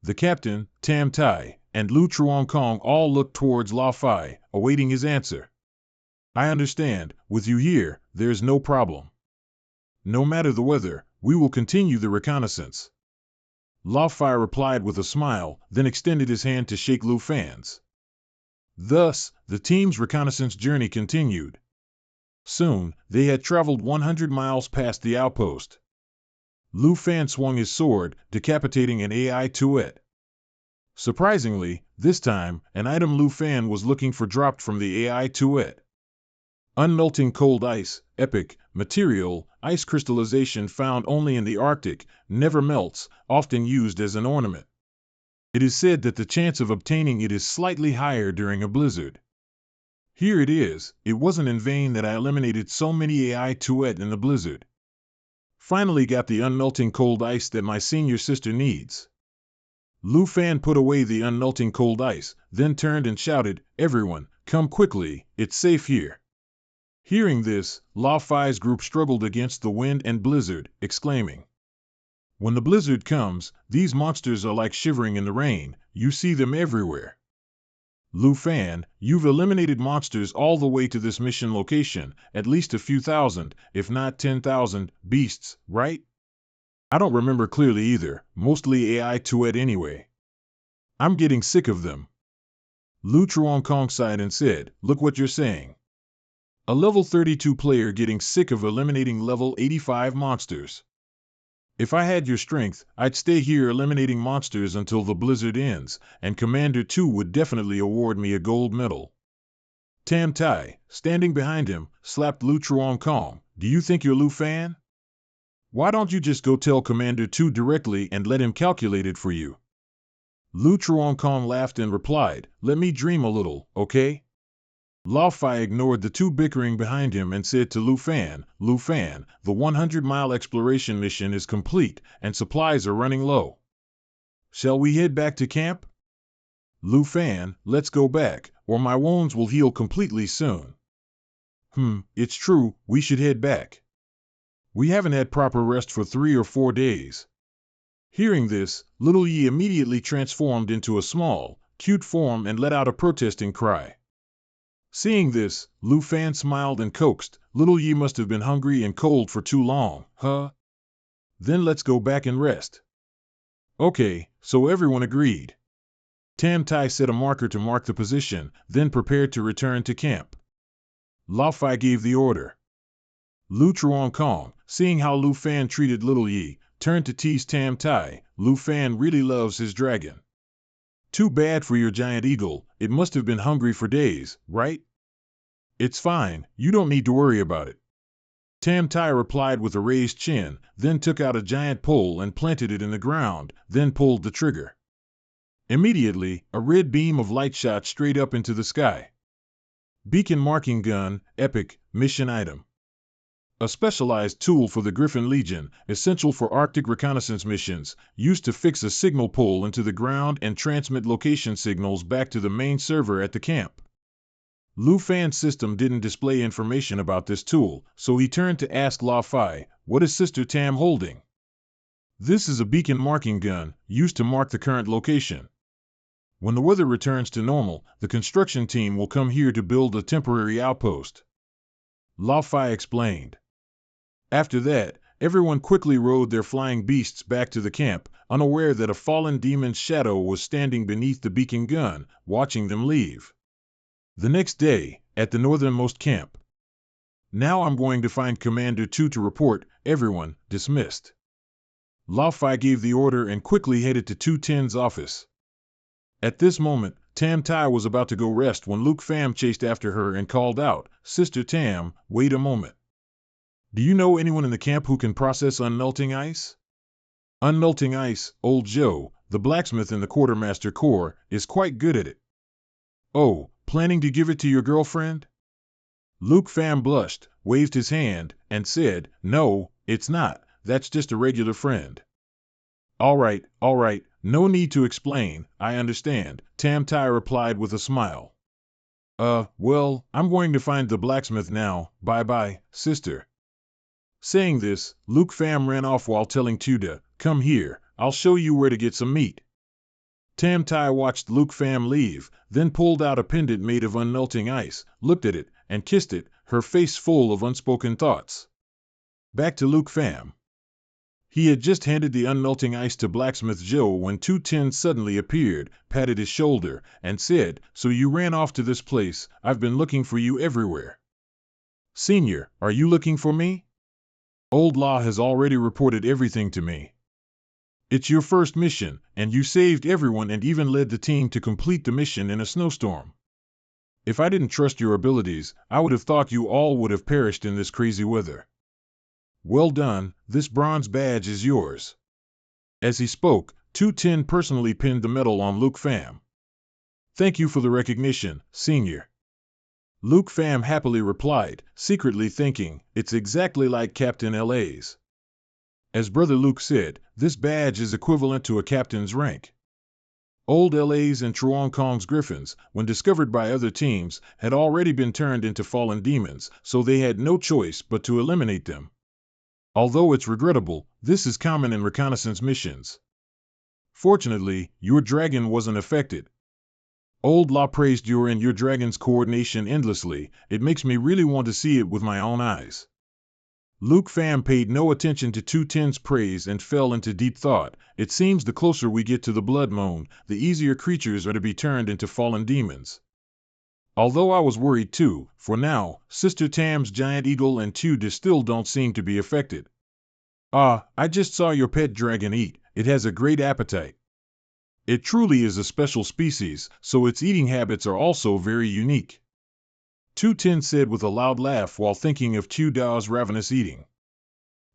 The captain, Tam Tai, and Lu Truongkong all looked towards Lao Fai, awaiting his answer. I understand, with you here, there's no problem. No matter the weather, we will continue the reconnaissance. Lao Fai replied with a smile, then extended his hand to shake Lu Fan's. Thus, the team's reconnaissance journey continued. Soon, they had traveled 100 miles past the outpost. Lu Fan swung his sword, decapitating an AI Tuet. Surprisingly, this time, an item Lu Fan was looking for dropped from the AI Tuet. Unmelting cold ice, epic, material, ice crystallization found only in the Arctic, never melts, often used as an ornament. It is said that the chance of obtaining it is slightly higher during a blizzard. Here it is, it wasn't in vain that I eliminated so many AI Tuet in the blizzard. Finally got the unmelting cold ice that my senior sister needs. Lu Fan put away the unmelting cold ice, then turned and shouted, everyone, come quickly, it's safe here. Hearing this, Lao Fai's group struggled against the wind and blizzard, exclaiming, when the blizzard comes, these monsters are like shivering in the rain, you see them everywhere. Lu Fan, you've eliminated monsters all the way to this mission location, at least a few thousand, if not 10,000, beasts, right? I don't remember clearly either, mostly AI Tuet anyway. I'm getting sick of them. Lu Chuankong sighed and said, "Look what you're saying. A level 32 player getting sick of eliminating level 85 monsters. If I had your strength, I'd stay here eliminating monsters until the blizzard ends, and Commander 2 would definitely award me a gold medal." Tam Tai, standing behind him, slapped Lu Chuankong. "Do you think you're Lu Fan? Why don't you just go tell Commander 2 directly and let him calculate it for you?" Lu Chuankong laughed and replied, "Let me dream a little, okay?" Lao Fai ignored the two bickering behind him and said to Lu Fan, "The 100-mile exploration mission is complete, and supplies are running low. Shall we head back to camp?" Lu Fan, "Let's go back, or my wounds will heal completely soon." It's true, we should head back. We haven't had proper rest for 3 or 4 days. Hearing this, Little Yi immediately transformed into a small, cute form and let out a protesting cry. Seeing this, Lu Fan smiled and coaxed, "Little Yi must have been hungry and cold for too long, huh? Then let's go back and rest." Okay, so everyone agreed. Tam Tai set a marker to mark the position, then prepared to return to camp. Lao Fai gave the order. Lu Chuankong, seeing how Lu Fan treated Little Yi, turned to tease Tam Tai. "Lu Fan really loves his dragon. Too bad for your giant eagle, it must have been hungry for days, right?" "It's fine, you don't need to worry about it." Tam Tai replied with a raised chin, then took out a giant pole and planted it in the ground, then pulled the trigger. Immediately, a red beam of light shot straight up into the sky. Beacon Marking Gun, Epic, Mission Item. A specialized tool for the Griffin Legion, essential for Arctic reconnaissance missions, used to fix a signal pole into the ground and transmit location signals back to the main server at the camp. Lu Fan's system didn't display information about this tool, so he turned to ask Lao Fai, "What is Sister Tam holding?" "This is a beacon marking gun, used to mark the current location. When the weather returns to normal, the construction team will come here to build a temporary outpost," Lao Fai explained. After that, everyone quickly rode their flying beasts back to the camp, unaware that a fallen demon's shadow was standing beneath the beacon gun, watching them leave. The next day, at the northernmost camp. "Now I'm going to find Commander 2 to report, everyone, dismissed." Lao Fai gave the order and quickly headed to 210's office. At this moment, Tam Tai was about to go rest when Luke Pham chased after her and called out, "Sister Tam, wait a moment. Do you know anyone in the camp who can process unmelting ice?" "Unmelting ice, old Joe, the blacksmith in the Quartermaster Corps, is quite good at it." "Oh, planning to give it to your girlfriend?" Luke Pham blushed, waved his hand, and said, "No, it's not, that's just a regular friend." All right, no need to explain, I understand," Tam Tai replied with a smile. Well, I'm going to find the blacksmith now, bye-bye, sister." Saying this, Luke Pham ran off while telling Tuda, "Come here, I'll show you where to get some meat." Tam Tai watched Luke Pham leave, then pulled out a pendant made of unmelting ice, looked at it, and kissed it, her face full of unspoken thoughts. Back to Luke Pham. He had just handed the unmelting ice to Blacksmith Joe when 210 suddenly appeared, patted his shoulder, and said, "So you ran off to this place, I've been looking for you everywhere." "Senior, are you looking for me? Old Law has already reported everything to me. It's your first mission, and you saved everyone and even led the team to complete the mission in a snowstorm. If I didn't trust your abilities, I would have thought you all would have perished in this crazy weather. Well done, this bronze badge is yours." As he spoke, 210 personally pinned the medal on Luke Pham. "Thank you for the recognition, Senior." Luke Pham happily replied, secretly thinking, it's exactly like Captain LA's. As Brother Luke said, this badge is equivalent to a captain's rank. Old LA's and Chuankong's griffins, when discovered by other teams, had already been turned into fallen demons, so they had no choice but to eliminate them. Although it's regrettable, this is common in reconnaissance missions. Fortunately, your dragon wasn't affected. Old Law praised your and your dragon's coordination endlessly, it makes me really want to see it with my own eyes. Luke Pham paid no attention to 210's praise and fell into deep thought. It seems the closer we get to the blood moon, the easier creatures are to be turned into fallen demons. Although I was worried too, for now, Sister Tam's giant eagle and Tuda still don't seem to be affected. I just saw your pet dragon eat. It has a great appetite. It truly is a special species, so its eating habits are also very unique. 210 said with a loud laugh while thinking of Tuda's ravenous eating.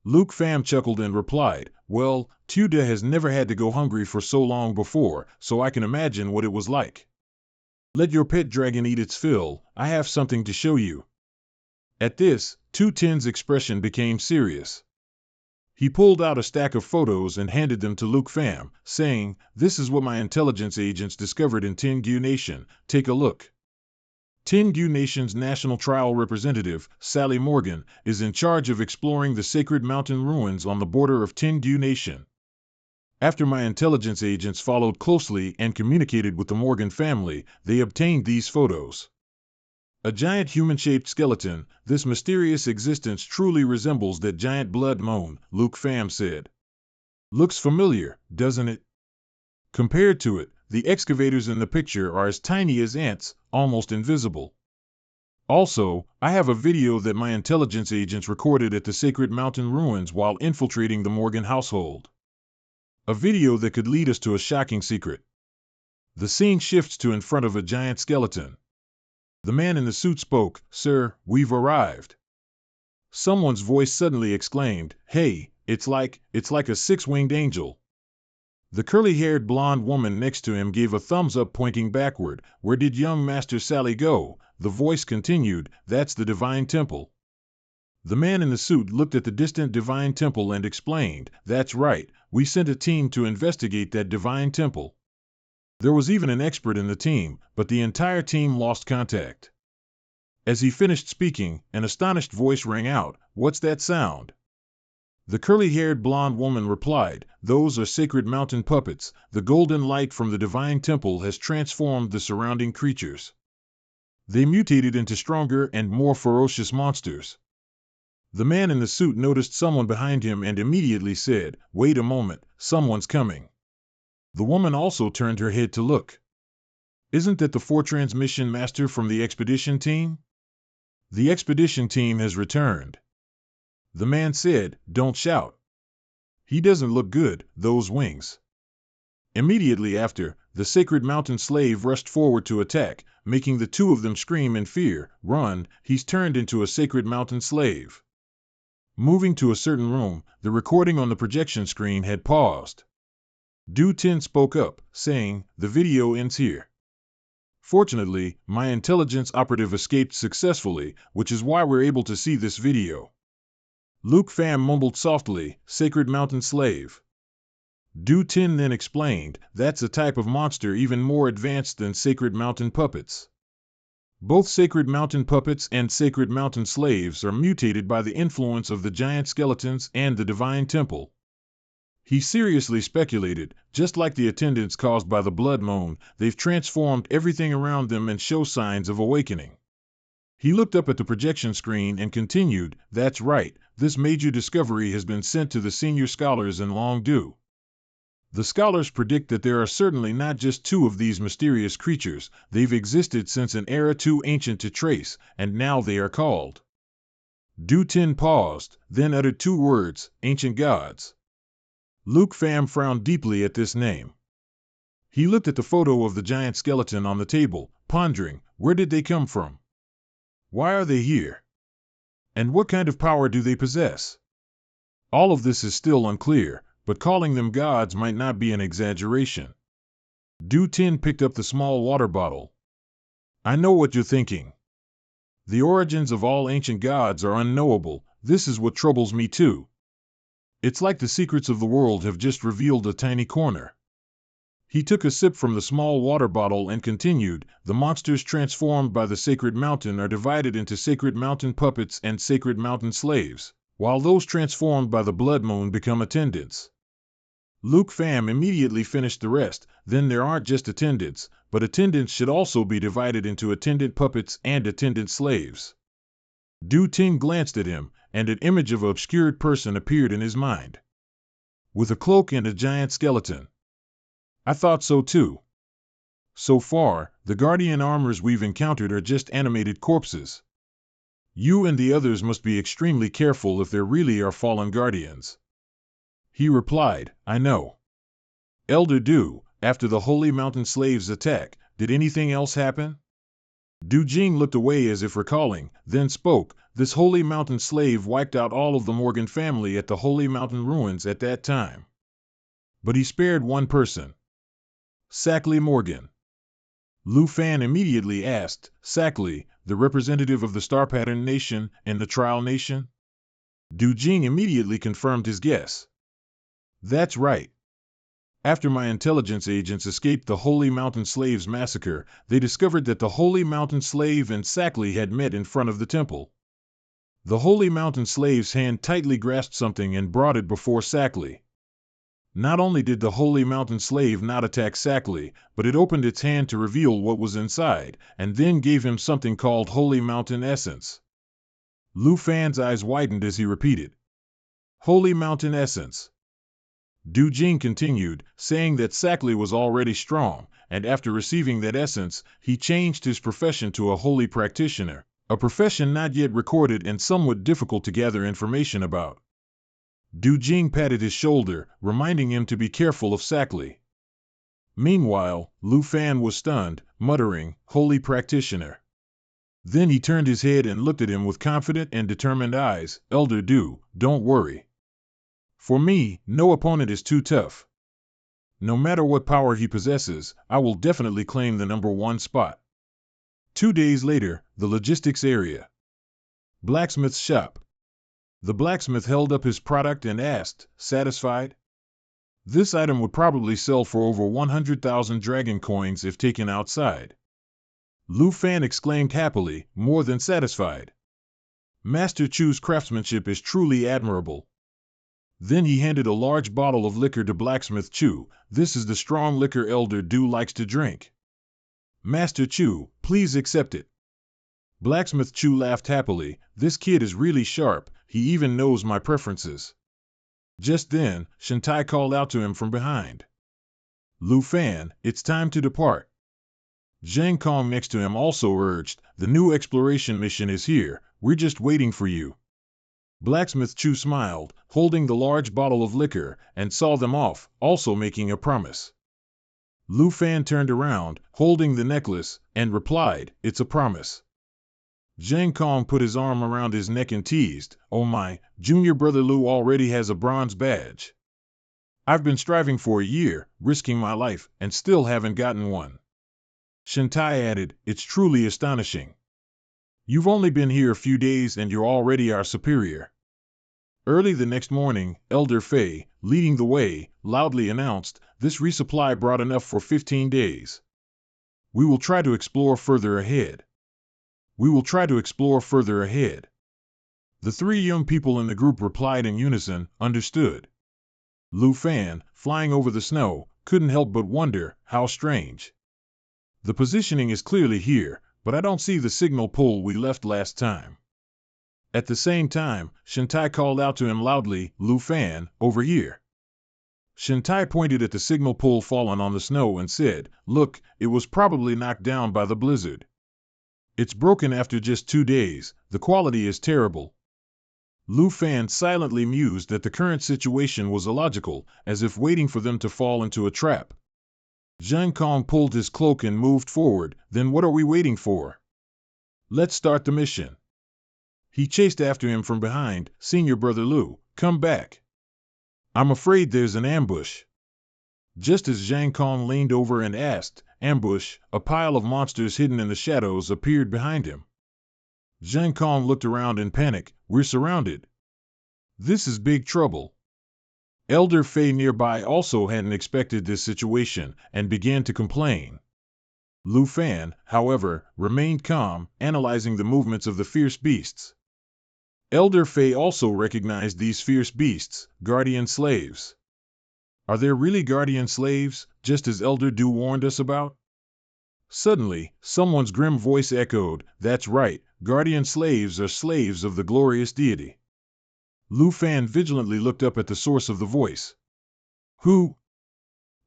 Luke Pham chuckled and replied, well, Tuda has never had to go hungry for so long before, so I can imagine what it was like. Let your pet dragon eat its fill, I have something to show you. At this, 210's expression became serious. He pulled out a stack of photos and handed them to Luke Pham, saying, this is what my intelligence agents discovered in Tengu Nation, take a look. Tengu Nation's National Trial Representative, Sally Morgan, is in charge of exploring the sacred mountain ruins on the border of Tengu Nation. After my intelligence agents followed closely and communicated with the Morgan family, they obtained these photos. A giant human-shaped skeleton, this mysterious existence truly resembles that giant blood moon, Luke Pham said. Looks familiar, doesn't it? Compared to it, the excavators in the picture are as tiny as ants, almost invisible. Also, I have a video that my intelligence agents recorded at the Sacred Mountain Ruins while infiltrating the Morgan household. A video that could lead us to a shocking secret. The scene shifts to in front of a giant skeleton. The man in the suit spoke, sir, we've arrived. Someone's voice suddenly exclaimed, hey, it's like a six-winged angel. The curly-haired blonde woman next to him gave a thumbs up pointing backward. Where did young Master Sally go? The voice continued, that's the Divine Temple. The man in the suit looked at the distant Divine Temple and explained, that's right, we sent a team to investigate that Divine Temple. There was even an expert in the team, but the entire team lost contact. As he finished speaking, an astonished voice rang out, what's that sound? The curly-haired blonde woman replied, those are sacred mountain puppets. The golden light from the Divine Temple has transformed the surrounding creatures. They mutated into stronger and more ferocious monsters. The man in the suit noticed someone behind him and immediately said, wait a moment, someone's coming. The woman also turned her head to look. Isn't that the Transmission Master from the expedition team? The expedition team has returned. The man said, don't shout. He doesn't look good, those wings. Immediately after, the sacred mountain slave rushed forward to attack, making the two of them scream in fear, run, he's turned into a sacred mountain slave. Moving to a certain room, the recording on the projection screen had paused. Du Tin spoke up, saying, the video ends here. Fortunately, my intelligence operative escaped successfully, which is why we're able to see this video. Luke Pham mumbled softly, sacred mountain slave. Du Tin then explained, that's a type of monster even more advanced than sacred mountain puppets. Both sacred mountain puppets and sacred mountain slaves are mutated by the influence of the giant skeletons and the Divine Temple. He seriously speculated, just like the attendants caused by the blood moon, they've transformed everything around them and show signs of awakening. He looked up at the projection screen and continued, that's right, this major discovery has been sent to the senior scholars in long due. The scholars predict that there are certainly not just two of these mysterious creatures, they've existed since an era too ancient to trace, and now they are called. Du Tin paused, then uttered two words, ancient gods. Luke Pham frowned deeply at this name. He looked at the photo of the giant skeleton on the table, pondering, where did they come from? Why are they here? And what kind of power do they possess? All of this is still unclear, but calling them gods might not be an exaggeration. Du Tin picked up the small water bottle. I know what you're thinking. The origins of all ancient gods are unknowable, this is what troubles me too. It's like the secrets of the world have just revealed a tiny corner. He took a sip from the small water bottle and continued, the monsters transformed by the sacred mountain are divided into sacred mountain puppets and sacred mountain slaves, while those transformed by the blood moon become attendants. Luke Pham immediately finished the rest, then there aren't just attendants, but attendants should also be divided into attendant puppets and attendant slaves. Du Tin glanced at him, and an image of an obscured person appeared in his mind. With a cloak and a giant skeleton. I thought so too. So far, the guardian armors we've encountered are just animated corpses. You and the others must be extremely careful if there really are fallen guardians. He replied, I know. Elder Du, after the Holy Mountain Slaves' attack, did anything else happen? Du Jing looked away as if recalling, then spoke, this Holy Mountain Slave wiped out all of the Morgan family at the Holy Mountain ruins at that time. But he spared one person. Sackley Morgan. Lu Fan immediately asked, Sackley, the representative of the Star Pattern Nation and the Trial Nation? Du Jing immediately confirmed his guess. That's right. After my intelligence agents escaped the Holy Mountain Slaves massacre, they discovered that the Holy Mountain Slave and Sackley had met in front of the temple. The Holy Mountain Slave's hand tightly grasped something and brought it before Sackley. Not only did the Holy Mountain Slave not attack Sackley, but it opened its hand to reveal what was inside, and then gave him something called Holy Mountain Essence. Lu Fan's eyes widened as he repeated, Holy Mountain Essence. Du Jing continued, saying that Sackley was already strong, and after receiving that essence, he changed his profession to a holy practitioner, a profession not yet recorded and somewhat difficult to gather information about. Du Jing patted his shoulder, reminding him to be careful of Sackley. Meanwhile, Lu Fan was stunned, muttering, Holy practitioner. Then he turned his head and looked at him with confident and determined eyes, Elder Du, don't worry. For me, no opponent is too tough. No matter what power he possesses, I will definitely claim the #1 spot. 2 days later, the logistics area. Blacksmith's shop. The blacksmith held up his product and asked, satisfied? This item would probably sell for over 100,000 dragon coins if taken outside. Lu Fan exclaimed happily, more than satisfied. Master Chu's craftsmanship is truly admirable. Then he handed a large bottle of liquor to Blacksmith Chu. This is the strong liquor Elder Du likes to drink. Master Chu, please accept it. Blacksmith Chu laughed happily. This kid is really sharp, he even knows my preferences. Just then, Shantai called out to him from behind. Lu Fan, it's time to depart. Zhang Kong next to him also urged, the new exploration mission is here, we're just waiting for you. Blacksmith Chu smiled, holding the large bottle of liquor, and saw them off, also making a promise. Lu Fan turned around, holding the necklace, and replied, it's a promise. Zhang Kong put his arm around his neck and teased, oh my, junior brother Lu already has a bronze badge. I've been striving for a year, risking my life, and still haven't gotten one. Shantai added, it's truly astonishing. You've only been here a few days and you're already our superior. Early the next morning, Elder Fei, leading the way, loudly announced, this resupply brought enough for 15 days. We will try to explore further ahead. We will try to explore further ahead. The 3 young people in the group replied in unison, understood. Lu Fan, flying over the snow, couldn't help but wonder, how strange. The positioning is clearly here, but I don't see the signal pole we left last time. At the same time, Shantai called out to him loudly, Lu Fan, over here. Shantai pointed at the signal pole fallen on the snow and said, look, it was probably knocked down by the blizzard. It's broken after just 2 days, the quality is terrible. Lu Fan silently mused that the current situation was illogical, as if waiting for them to fall into a trap. Zhang Kong pulled his cloak and moved forward, then what are we waiting for? Let's start the mission. He chased after him from behind, Senior Brother Lu, come back. I'm afraid there's an ambush. Just as Zhang Kong leaned over and asked, ambush, a pile of monsters hidden in the shadows appeared behind him. Zhang Kong looked around in panic, we're surrounded. This is big trouble. Elder Fei nearby also hadn't expected this situation, and began to complain. Lu Fan, however, remained calm, analyzing the movements of the fierce beasts. Elder Fei also recognized these fierce beasts, guardian slaves. Are there really guardian slaves, just as Elder Du warned us about? Suddenly, someone's grim voice echoed, that's right, guardian slaves are slaves of the glorious deity. Lu Fan vigilantly looked up at the source of the voice. Who?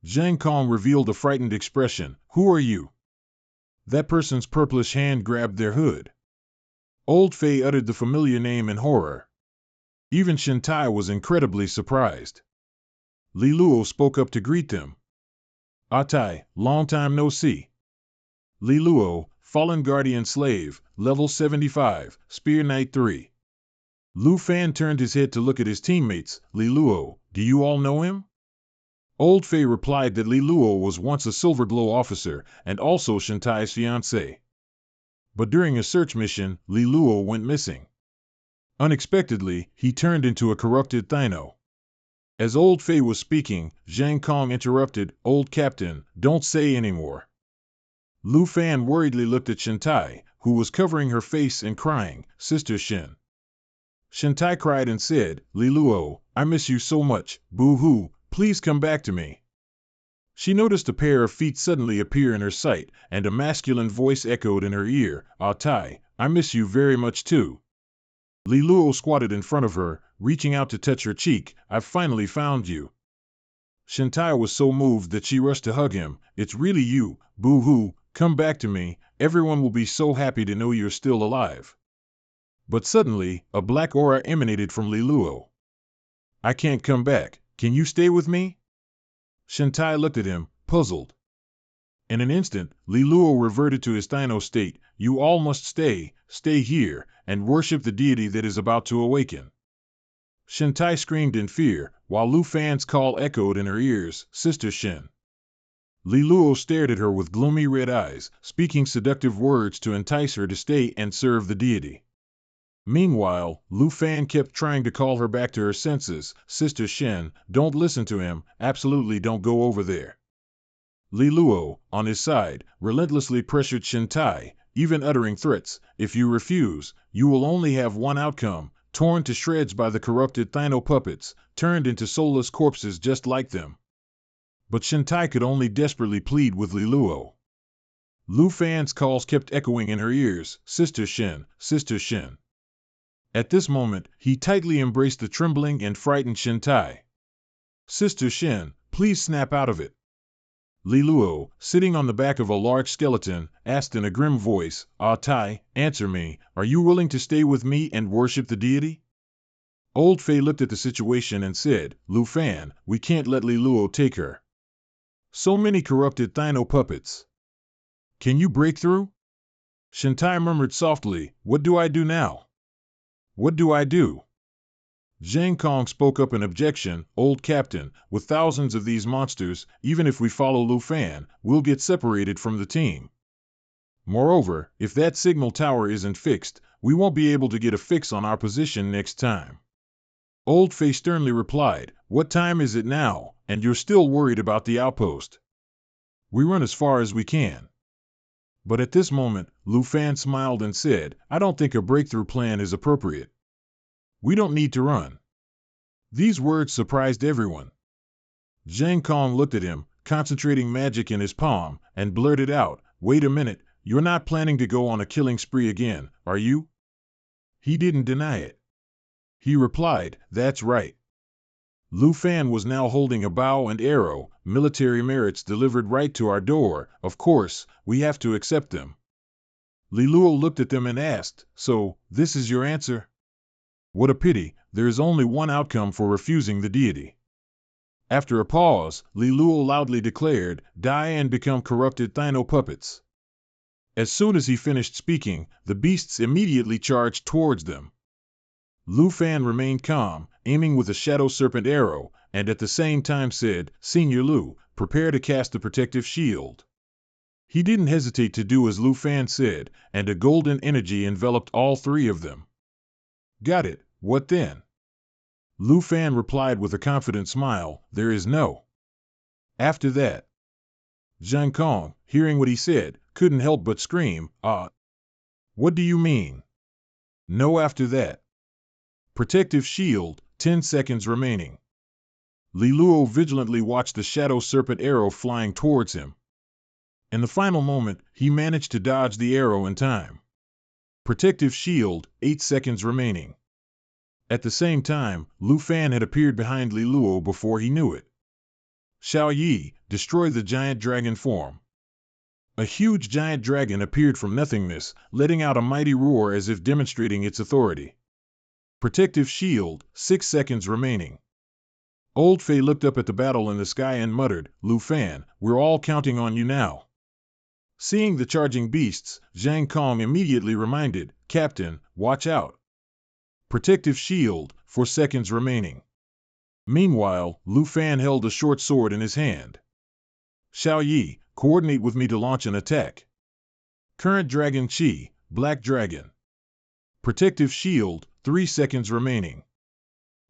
Zhang Kong revealed a frightened expression. Who are you? That person's purplish hand grabbed their hood. Old Fei uttered the familiar name in horror. Even Shintai was incredibly surprised. Li Luo spoke up to greet them. Atai, long time no see. Li Luo, fallen guardian slave, level 75, Spear Knight 3. Lu Fan turned his head to look at his teammates. Li Luo, do you all know him? Old Fei replied that Li Luo was once a Silver Glow officer and also Shintai's fiancé. But during a search mission, Li Luo went missing. Unexpectedly, he turned into a corrupted Thino. As Old Fei was speaking, Zhang Kong interrupted, Old Captain, don't say anymore. Lu Fan worriedly looked at Shintai, who was covering her face and crying, Sister Shin. Shintai cried and said, Li Luo, I miss you so much, boo-hoo, please come back to me. She noticed a pair of feet suddenly appear in her sight, and a masculine voice echoed in her ear, Ah Tai, I miss you very much too. Li Luo squatted in front of her, reaching out to touch her cheek, I've finally found you. Shintai was so moved that she rushed to hug him, It's really you, boo-hoo, come back to me, everyone will be so happy to know you're still alive. But suddenly, a black aura emanated from Li Luo. I can't come back, can you stay with me? Shintai looked at him, puzzled. In an instant, Li Luo reverted to his Thino state, You all must stay here, and worship the deity that is about to awaken. Shintai screamed in fear, while Lu Fan's call echoed in her ears, Sister Shin. Li Luo stared at her with gloomy red eyes, speaking seductive words to entice her to stay and serve the deity. Meanwhile, Lu Fan kept trying to call her back to her senses, Sister Shin, don't listen to him, absolutely don't go over there. Li Luo, on his side, relentlessly pressured Shintai, even uttering threats, if you refuse, you will only have one outcome, torn to shreds by the corrupted Thino puppets, turned into soulless corpses just like them. But Shintai could only desperately plead with Li Luo. Lu Fan's calls kept echoing in her ears, Sister Shin, Sister Shin. At this moment, he tightly embraced the trembling and frightened Shintai. Sister Shin, please snap out of it. Li Luo, sitting on the back of a large skeleton, asked in a grim voice, Ah Tai, answer me, are you willing to stay with me and worship the deity? Old Fei looked at the situation and said, Lu Fan, we can't let Li Luo take her. So many corrupted Thino puppets. Can you break through? Shintai murmured softly, What do I do now? What do I do? Zhang Kong spoke up in objection, Old Captain, with thousands of these monsters, even if we follow Lu Fan, we'll get separated from the team. Moreover, if that signal tower isn't fixed, we won't be able to get a fix on our position next time. Old Fei sternly replied, What time is it now, and you're still worried about the outpost? We run as far as we can. But at this moment, Lu Fan smiled and said, I don't think a breakthrough plan is appropriate. We don't need to run. These words surprised everyone. Zhang Kong looked at him, concentrating magic in his palm, and blurted out, Wait a minute, you're not planning to go on a killing spree again, are you? He didn't deny it. He replied, That's right. Lu Fan was now holding a bow and arrow, military merits delivered right to our door, of course, we have to accept them. Li Luo looked at them and asked, So, this is your answer? What a pity, there is only one outcome for refusing the deity. After a pause, Li Luo loudly declared, Die and become corrupted Thino puppets. As soon as he finished speaking, the beasts immediately charged towards them. Lu Fan remained calm, aiming with a shadow serpent arrow, and at the same time said, Senior Lu, prepare to cast the protective shield. He didn't hesitate to do as Lu Fan said, and a golden energy enveloped all three of them. Got it, what then? Lu Fan replied with a confident smile, There is no. After that. Zhang Kong, hearing what he said, couldn't help but scream, Ah! What do you mean? No after that. Protective shield, 10 seconds remaining. Li Luo vigilantly watched the shadow serpent arrow flying towards him. In the final moment, he managed to dodge the arrow in time. Protective shield, 8 seconds remaining. At the same time, Lu Fan had appeared behind Li Luo before he knew it. Xiao Yi, destroy the giant dragon form. A huge giant dragon appeared from nothingness, letting out a mighty roar as if demonstrating its authority. Protective shield, 6 seconds remaining. Old Fei looked up at the battle in the sky and muttered, Lu Fan, we're all counting on you now. Seeing the charging beasts, Zhang Kong immediately reminded, Captain, watch out. Protective shield, 4 seconds remaining. Meanwhile, Lu Fan held a short sword in his hand. Xiao Yi, coordinate with me to launch an attack. Current Dragon Chi, Black Dragon. Protective shield, 3 seconds remaining.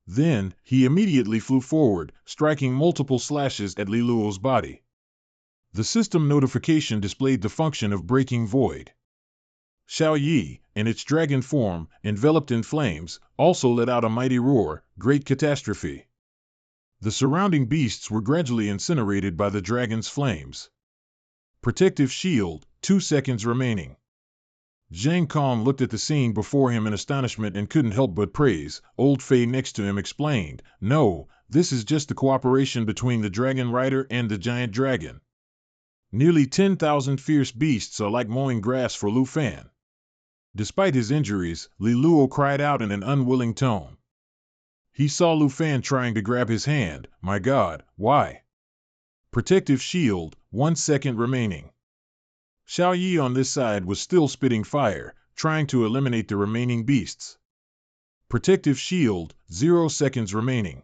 Then, he immediately flew forward, striking multiple slashes at Li Luo's body. The system notification displayed the function of breaking void. Xiao Yi, in its dragon form, enveloped in flames, also let out a mighty roar, great catastrophe. The surrounding beasts were gradually incinerated by the dragon's flames. Protective shield, 2 seconds remaining. Zhang Kong looked at the scene before him in astonishment and couldn't help but praise. Old Fei next to him explained, no, this is just the cooperation between the dragon rider and the giant dragon. Nearly 10,000 fierce beasts are like mowing grass for Lu Fan. Despite his injuries, Li Luo cried out in an unwilling tone. He saw Lu Fan trying to grab his hand. My God, why? Protective shield, 1 second remaining. Xiao Yi on this side was still spitting fire, trying to eliminate the remaining beasts. Protective shield, 0 seconds remaining.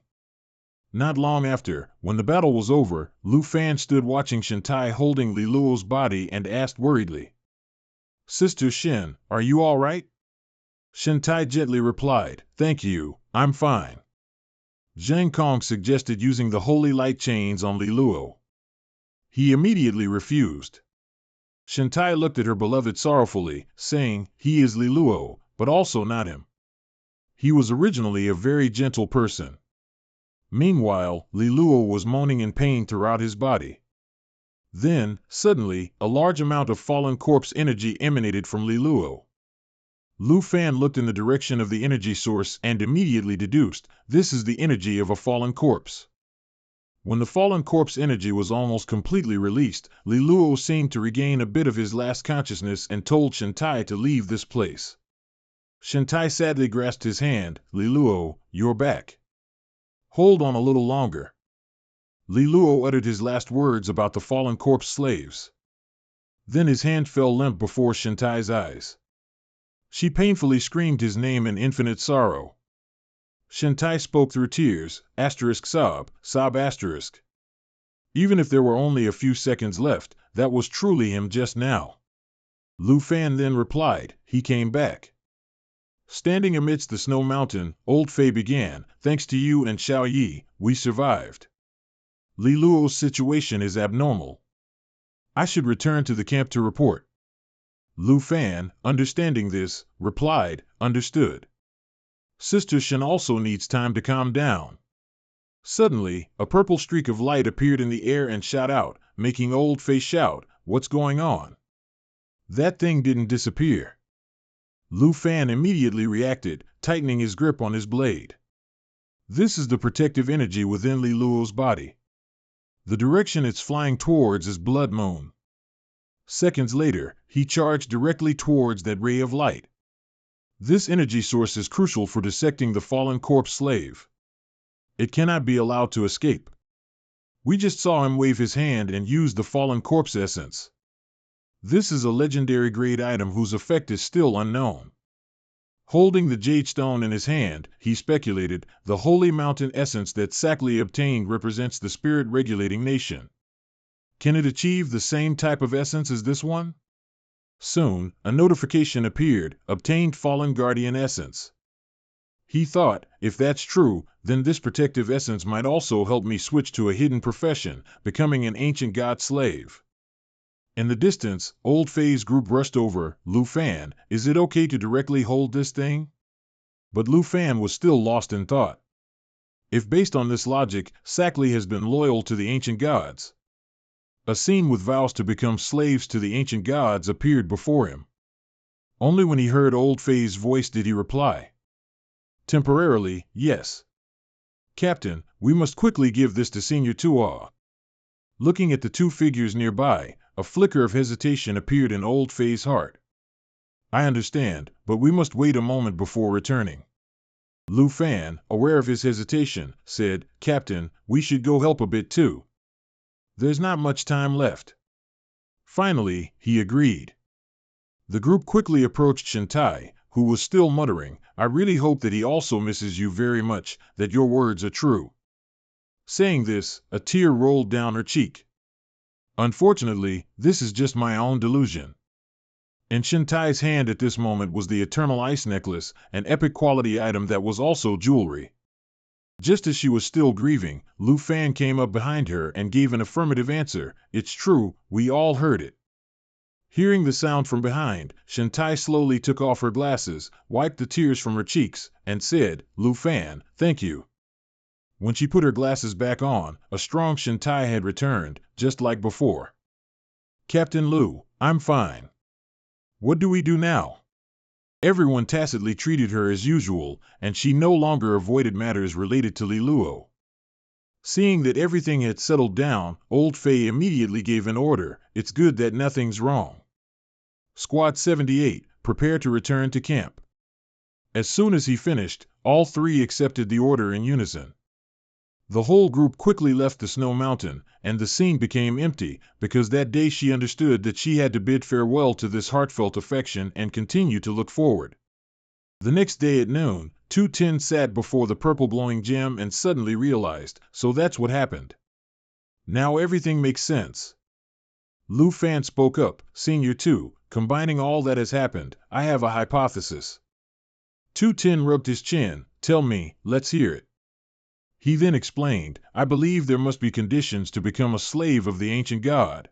Not long after, when the battle was over, Lu Fan stood watching Shintai holding Li Luo's body and asked worriedly, Sister Shin, are you all right? Shintai gently replied, thank you, I'm fine. Zhang Kong suggested using the holy light chains on Li Luo. He immediately refused. Shintai looked at her beloved sorrowfully, saying, he is Li Luo, but also not him. He was originally a very gentle person. Meanwhile, Li Luo was moaning in pain throughout his body. Then, suddenly, a large amount of fallen corpse energy emanated from Li Luo. Lu Fan looked in the direction of the energy source and immediately deduced, this is the energy of a fallen corpse. When the fallen corpse energy was almost completely released, Li Luo seemed to regain a bit of his last consciousness and told Shintai to leave this place. Shintai sadly grasped his hand, Li Luo, you're back. Hold on a little longer. Li Luo uttered his last words about the fallen corpse slaves. Then his hand fell limp before Shintai's eyes. She painfully screamed his name in infinite sorrow. Shintai spoke through tears, sob asterisk. Even if there were only a few seconds left, that was truly him just now. Lu Fan then replied, he came back. Standing amidst the snow mountain, Old Fei began, thanks to you and Xiao Yi, we survived. Li Luo's situation is abnormal. I should return to the camp to report. Lu Fan, understanding this, replied, understood. Sister Shin also needs time to calm down. Suddenly, a purple streak of light appeared in the air and shot out, making Old Fei shout, what's going on? That thing didn't disappear. Lu Fan immediately reacted, tightening his grip on his blade. This is the protective energy within Li Luo's body. The direction it's flying towards is Blood Moon. Seconds later, he charged directly towards that ray of light. This energy source is crucial for dissecting the fallen corpse slave. It cannot be allowed to escape. We just saw him wave his hand and use the fallen corpse essence. This is a legendary grade item whose effect is still unknown. Holding the jade stone in his hand, he speculated, the holy mountain essence that Sakli obtained represents the spirit-regulating nation. Can it achieve the same type of essence as this one? Soon, a notification appeared, obtained fallen guardian essence. He thought, if that's true, then this protective essence might also help me switch to a hidden profession, becoming an ancient god slave. In the distance, Old Fei's group rushed over, Lu Fan, is it okay to directly hold this thing? But Lu Fan was still lost in thought. If based on this logic, Sakli has been loyal to the ancient gods. A scene with vows to become slaves to the ancient gods appeared before him. Only when he heard Old Fei's voice did he reply. Temporarily, yes. Captain, we must quickly give this to Senior Tua. Looking at the two figures nearby, a flicker of hesitation appeared in Old Fei's heart. I understand, but we must wait a moment before returning. Lu Fan, aware of his hesitation, said, Captain, we should go help a bit too. There's not much time left. Finally, he agreed. The group quickly approached Shintai, who was still muttering, I really hope that he also misses you very much, that your words are true. Saying this, a tear rolled down her cheek. Unfortunately, this is just my own delusion. In Shintai's hand at this moment was the Eternal Ice Necklace, an epic quality item that was also jewelry. Just as she was still grieving, Lu Fan came up behind her and gave an affirmative answer, It's true, we all heard it. Hearing the sound from behind, Shintai slowly took off her glasses, wiped the tears from her cheeks, and said, Lu Fan, thank you. When she put her glasses back on, a strong Shintai had returned, just like before. Captain Lu, I'm fine. What do we do now? Everyone tacitly treated her as usual, and she no longer avoided matters related to Li Luo. Seeing that everything had settled down, Old Fei immediately gave an order, It's good that nothing's wrong. Squad 78, prepare to return to camp. As soon as he finished, all three accepted the order in unison. The whole group quickly left the snow mountain, and the scene became empty, because that day she understood that she had to bid farewell to this heartfelt affection and continue to look forward. The next day at noon, 210 sat before the purple glowing gem and suddenly realized, so that's what happened. Now everything makes sense. Lu Fan spoke up, Senior 2, combining all that has happened, I have a hypothesis. 210 rubbed his chin, tell me, let's hear it. He then explained, I believe there must be conditions to become a slave of the ancient god.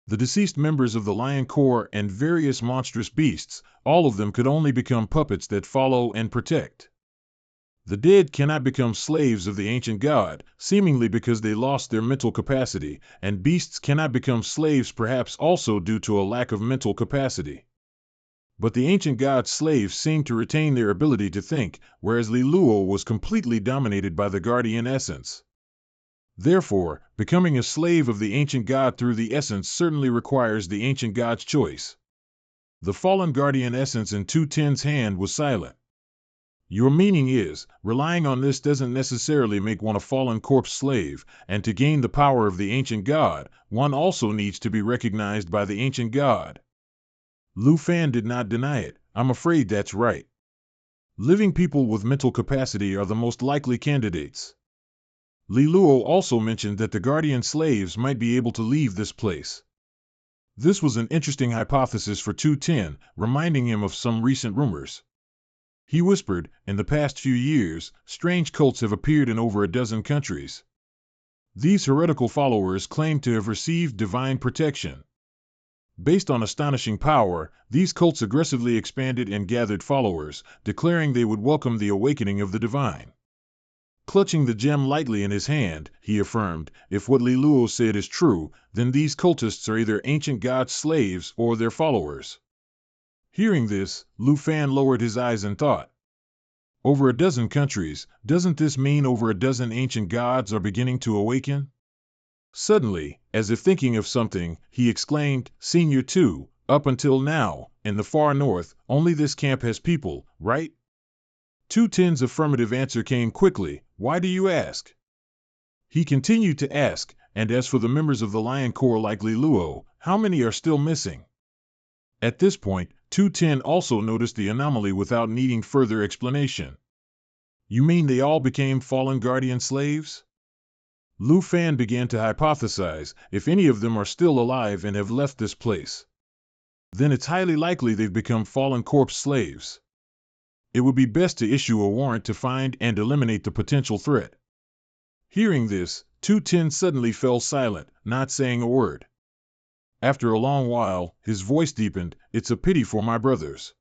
The deceased members of the Lion Corps and various monstrous beasts, all of them could only become puppets that follow and protect. The dead cannot become slaves of the ancient god, seemingly because they lost their mental capacity, and beasts cannot become slaves perhaps also due to a lack of mental capacity. But the ancient god's slaves seemed to retain their ability to think, whereas Li Luo was completely dominated by the guardian essence. Therefore, becoming a slave of the ancient god through the essence certainly requires the ancient god's choice. The fallen guardian essence in 210's hand was silent. Your meaning is, relying on this doesn't necessarily make one a fallen corpse slave, and to gain the power of the ancient god, one also needs to be recognized by the ancient god. Lu Fan did not deny it, I'm afraid that's right. Living people with mental capacity are the most likely candidates. Li Luo also mentioned that the guardian slaves might be able to leave this place. This was an interesting hypothesis for 210, reminding him of some recent rumors. He whispered, in the past few years, strange cults have appeared in over a dozen countries. These heretical followers claim to have received divine protection. Based on astonishing power, these cults aggressively expanded and gathered followers, declaring they would welcome the awakening of the divine. Clutching the gem lightly in his hand, he affirmed, if what Li Luo said is true, then these cultists are either ancient god's slaves or their followers. Hearing this, Lu Fan lowered his eyes and thought. Over a dozen countries, doesn't this mean over a dozen ancient gods are beginning to awaken? Suddenly, as if thinking of something, he exclaimed, Senior 2, up until now, in the far north, only this camp has people, right? 210's affirmative answer came quickly, why do you ask? He continued to ask, and as for the members of the Lion Corps like Li Luo, how many are still missing? At this point, 210 also noticed the anomaly without needing further explanation. You mean they all became fallen guardian slaves? Lu Fan began to hypothesize, if any of them are still alive and have left this place. Then it's highly likely they've become fallen corpse slaves. It would be best to issue a warrant to find and eliminate the potential threat. Hearing this, 210 suddenly fell silent, not saying a word. After a long while, his voice deepened, it's a pity for my brothers.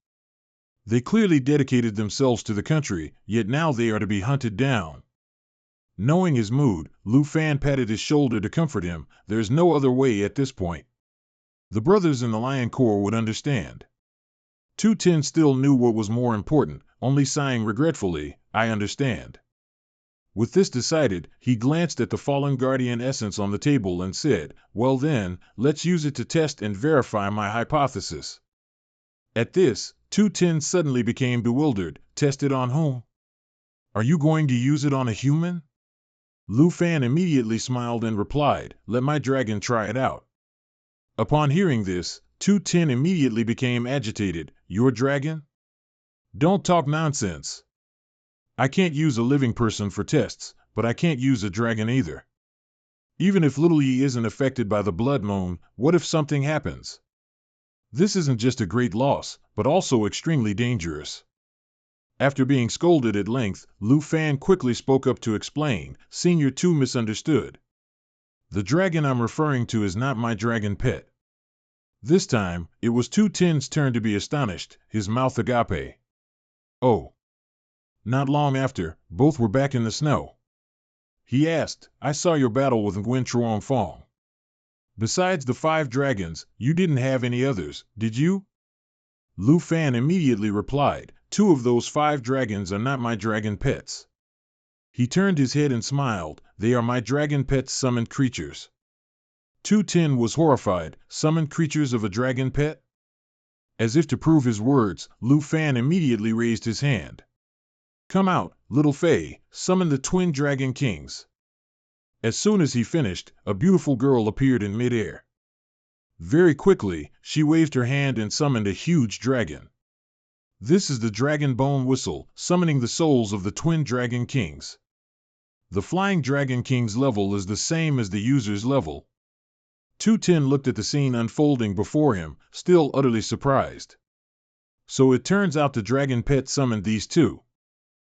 They clearly dedicated themselves to the country, yet now they are to be hunted down. Knowing his mood, Lu Fan patted his shoulder to comfort him, there's no other way at this point. The brothers in the Lion Corps would understand. 210 still knew what was more important, only sighing regretfully, "I understand." With this decided, he glanced at the fallen guardian essence on the table and said, "Well then, let's use it to test and verify my hypothesis." At this, 210 suddenly became bewildered. "Test it on whom? Are you going to use it on a human?" Lu Fan immediately smiled and replied, "Let my dragon try it out." Upon hearing this, 210 immediately became agitated. "Your dragon? Don't talk nonsense. I can't use a living person for tests, but I can't use a dragon either. Even if little Yi isn't affected by the blood moon, what if something happens? This isn't just a great loss, but also extremely dangerous." After being scolded at length, Lu Fan quickly spoke up to explain, "Senior 2 misunderstood. The dragon I'm referring to is not my dragon pet." This time, it was 210's turn to be astonished, his mouth agape. "Oh." Not long after, both were back in the snow. He asked, "I saw your battle with Nguyen Truong Fong. Besides the 5 dragons, you didn't have any others, did you?" Lu Fan immediately replied, "2 of those 5 dragons are not my dragon pets." He turned his head and smiled, "They are my dragon pets summoned creatures." 210 was horrified, "Summoned creatures of a dragon pet?" As if to prove his words, Lu Fan immediately raised his hand. "Come out, little Fei, summon the twin dragon kings." As soon as he finished, a beautiful girl appeared in midair. Very quickly, she waved her hand and summoned a huge dragon. This is the dragon bone whistle, summoning the souls of the twin dragon kings. The flying dragon king's level is the same as the user's level. 210 looked at the scene unfolding before him, still utterly surprised. So it turns out the dragon pet summoned these 2.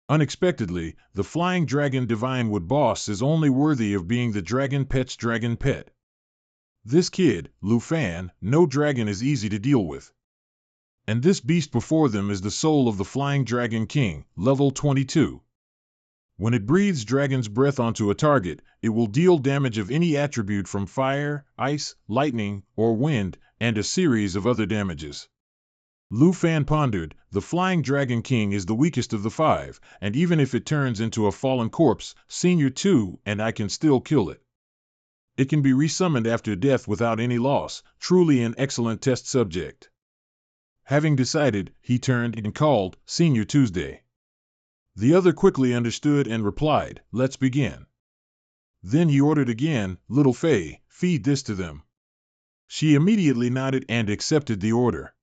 Unexpectedly, the flying dragon divine wood boss is only worthy of being the dragon pet's dragon pet. This kid, Lu Fan, no dragon is easy to deal with. And this beast before them is the soul of the flying dragon king, level 22. When it breathes dragon's breath onto a target, it will deal damage of any attribute from fire, ice, lightning, or wind, and a series of other damages. Lu Fan pondered, the flying dragon king is the weakest of the 5, and even if it turns into a fallen corpse, Senior 2 and I can still kill it. It can be resummoned after death without any loss, truly an excellent test subject. Having decided, he turned and called, "Senior Tuesday." The other quickly understood and replied, "Let's begin." Then he ordered again, "Little Fei, feed this to them." She immediately nodded and accepted the order.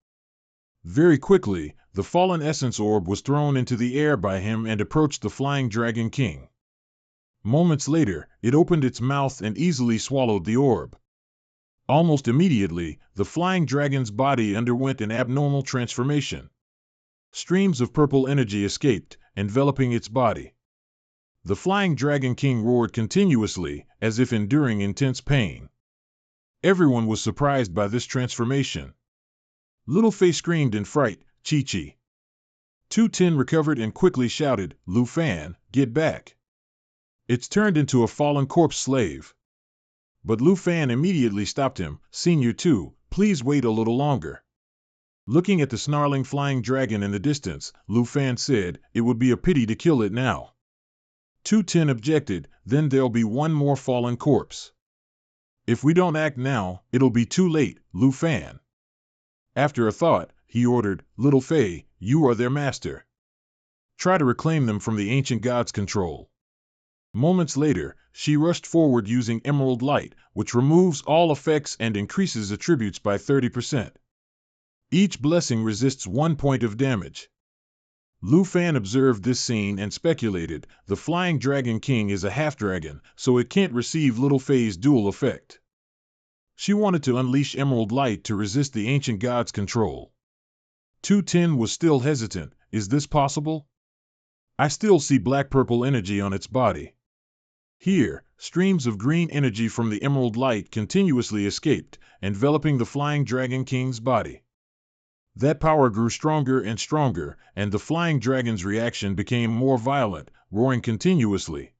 Very quickly, the fallen essence orb was thrown into the air by him and approached the flying dragon king. Moments later, it opened its mouth and easily swallowed the orb. Almost immediately, the flying dragon's body underwent an abnormal transformation. Streams of purple energy escaped, enveloping its body. The flying dragon king roared continuously, as if enduring intense pain. Everyone was surprised by this transformation. Little Fei screamed in fright, "Chi-Chi." 210 recovered and quickly shouted, "Lu Fan, get back. It's turned into a fallen corpse slave." But Lu Fan immediately stopped him, "Senior 2, please wait a little longer." Looking at the snarling flying dragon in the distance, Lu Fan said, "It would be a pity to kill it now." 210 objected, "Then there'll be one more fallen corpse. If we don't act now, it'll be too late, Lu Fan." After a thought, he ordered, "Little Fei, you are their master. Try to reclaim them from the ancient god's control." Moments later, she rushed forward using Emerald Light, which removes all effects and increases attributes by 30%. Each blessing resists 1 point of damage. Lu Fan observed this scene and speculated, the flying dragon king is a half-dragon, so it can't receive Little Fei's dual effect. She wanted to unleash Emerald Light to resist the ancient god's control. 210 was still hesitant, "Is this possible? I still see black-purple energy on its body." Here, streams of green energy from the Emerald Light continuously escaped, enveloping the flying dragon king's body. That power grew stronger and stronger, and the flying dragon's reaction became more violent, roaring continuously.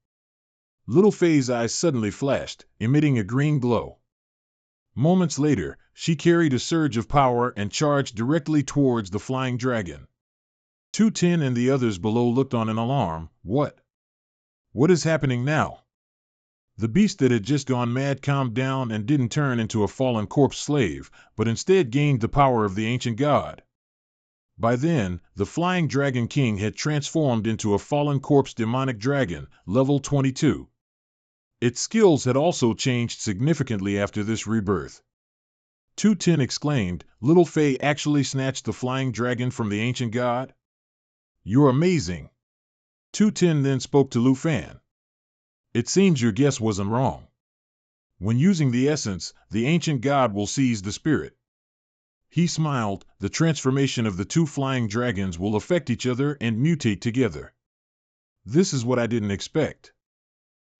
Little Fei's eyes suddenly flashed, emitting a green glow. Moments later, she carried a surge of power and charged directly towards the flying dragon. 210 and the others below looked on in alarm. What? What is happening now? The beast that had just gone mad calmed down and didn't turn into a fallen corpse slave, but instead gained the power of the ancient god. By then, the Flying Dragon King had transformed into a fallen corpse demonic dragon, level 22. Its skills had also changed significantly after this rebirth. 210 exclaimed, "Little Fei actually snatched the flying dragon from the ancient god? You're amazing." 210 then spoke to Lu Fan. "It seems your guess wasn't wrong. When using the essence, the ancient god will seize the spirit." He smiled. "The transformation of the two flying dragons will affect each other and mutate together. This is what I didn't expect."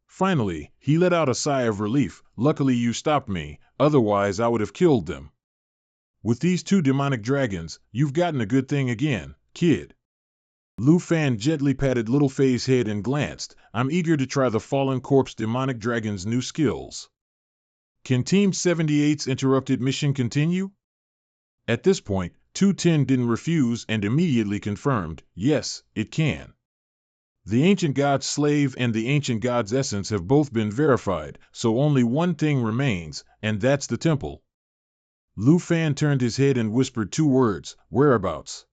Finally, he let out a sigh of relief. "Luckily you stopped me, otherwise I would have killed them. With these two demonic dragons, you've gotten a good thing again, kid." Lu Fan gently patted Little Fei's head and glanced. "I'm eager to try the fallen corpse demonic dragon's new skills. Can Team 78's interrupted mission continue?" At this point, 210 didn't refuse and immediately confirmed, "Yes, it can. The ancient god's slave and the ancient god's essence have both been verified, so only one thing remains, and that's the temple." Lu Fan turned his head and whispered two words, "Whereabouts?"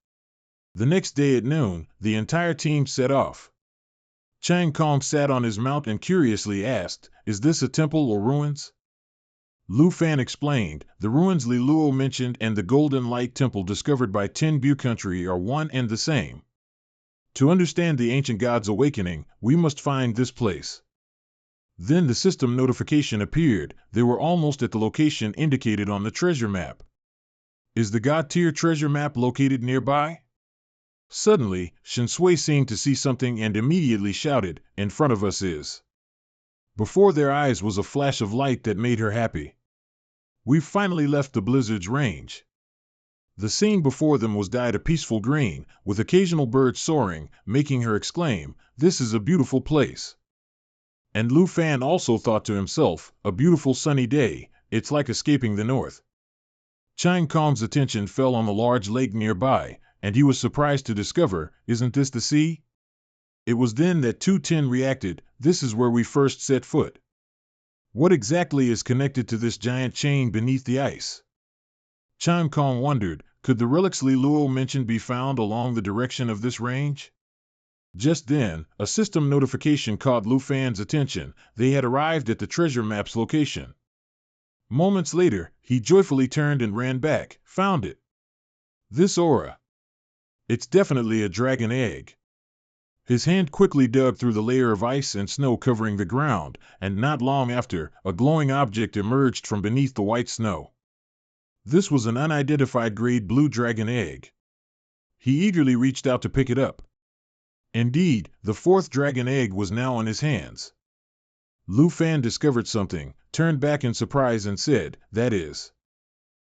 The next day at noon, the entire team set off. Chang Kong sat on his mount and curiously asked, "Is this a temple or ruins?" Lu Fan explained, "The ruins Li Luo mentioned and the Golden Light Temple discovered by Ten Bu Country are one and the same. To understand the ancient god's awakening, we must find this place." Then the system notification appeared. They were almost at the location indicated on the treasure map. "Is the God Tier treasure map located nearby?" Suddenly, Shen Sui seemed to see something and immediately shouted, "In front of us is." Before their eyes was a flash of light that made her happy. "We've finally left the blizzard's range." The scene before them was dyed a peaceful green, with occasional birds soaring, making her exclaim, "This is a beautiful place." And Lu Fan also thought to himself, "A beautiful sunny day, it's like escaping the north." Chang Kong's attention fell on the large lake nearby, and he was surprised to discover, "Isn't this the sea?" It was then that 210 reacted, "This is where we first set foot. What exactly is connected to this giant chain beneath the ice?" Chang Kong wondered, could the relics Li Luo mentioned be found along the direction of this range? Just then, a system notification caught Lu Fan's attention. They had arrived at the treasure map's location. Moments later, he joyfully turned and ran back. "Found it. This aura. It's definitely a dragon egg." His hand quickly dug through the layer of ice and snow covering the ground, and not long after, a glowing object emerged from beneath the white snow. This was an unidentified grade blue dragon egg. He eagerly reached out to pick it up. Indeed, the fourth dragon egg was now in his hands. Lu Fan discovered something, turned back in surprise and said, "That is."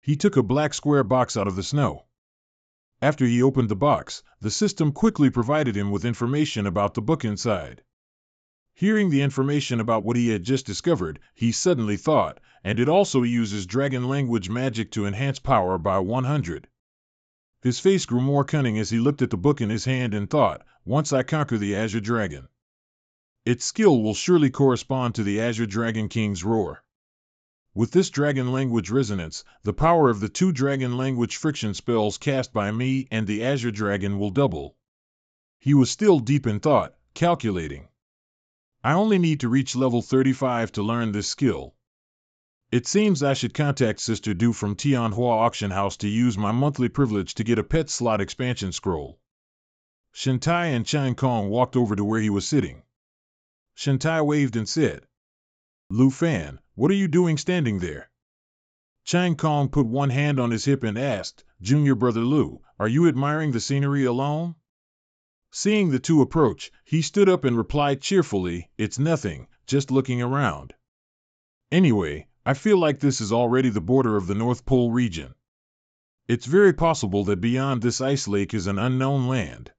He took a black square box out of the snow. After he opened the box, the system quickly provided him with information about the book inside. Hearing the information about what he had just discovered, he suddenly thought, and it also uses dragon language magic to enhance power by 100. His face grew more cunning as he looked at the book in his hand and thought, "Once I conquer the Azure Dragon, its skill will surely correspond to the Azure Dragon King's roar. With this dragon language resonance, the power of the two dragon language friction spells cast by me and the Azure Dragon will double." He was still deep in thought, calculating. "I only need to reach level 35 to learn this skill. It seems I should contact Sister Du from Tianhua Auction House to use my monthly privilege to get a pet slot expansion scroll." Shentai and Chang Kong walked over to where he was sitting. Shentai waved and said, "Lu Fan, what are you doing standing there?" Chang Kong put one hand on his hip and asked, "Junior brother Lu, are you admiring the scenery alone?" Seeing the two approach, he stood up and replied cheerfully, "It's nothing, just looking around. Anyway, I feel like this is already the border of the North Pole region. It's very possible that beyond this ice lake is an unknown land."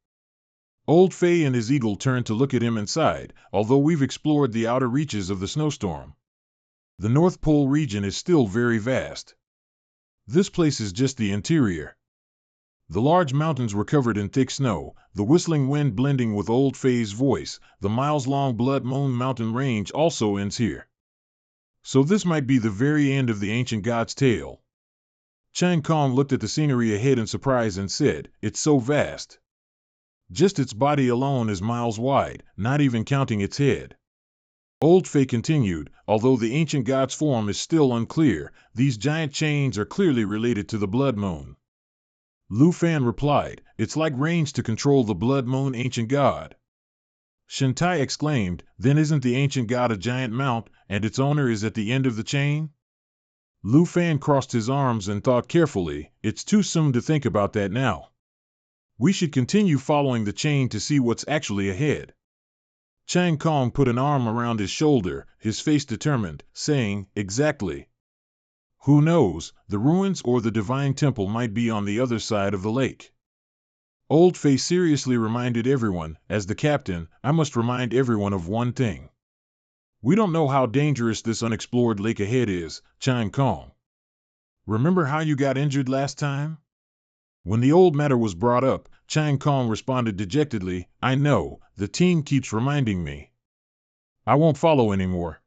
Old Fei and his eagle turned to look at him and sighed, "Although we've explored the outer reaches of the snowstorm, the North Pole region is still very vast. This place is just the interior." The large mountains were covered in thick snow, the whistling wind blending with Old Fei's voice. The miles-long Blood Moon mountain range also ends here. So this might be the very end of the ancient god's tale. Chang Kong looked at the scenery ahead in surprise and said, "It's so vast. Just its body alone is miles wide, not even counting its head." Old Fei continued, "Although the ancient god's form is still unclear, these giant chains are clearly related to the Blood Moon." Lu Fan replied, "It's like range to control the Blood Moon ancient god." Shintai exclaimed, "Then isn't the ancient god a giant mount, and its owner is at the end of the chain?" Lu Fan crossed his arms and thought carefully, "It's too soon to think about that now. We should continue following the chain to see what's actually ahead." Chang Kong put an arm around his shoulder, his face determined, saying, "Exactly. Who knows, the ruins or the divine temple might be on the other side of the lake." Old Fei seriously reminded everyone, "As the captain, I must remind everyone of one thing. We don't know how dangerous this unexplored lake ahead is, Chang Kong. Remember how you got injured last time?" When the old matter was brought up, Chang Kong responded dejectedly, "I know, the team keeps reminding me. I won't follow anymore."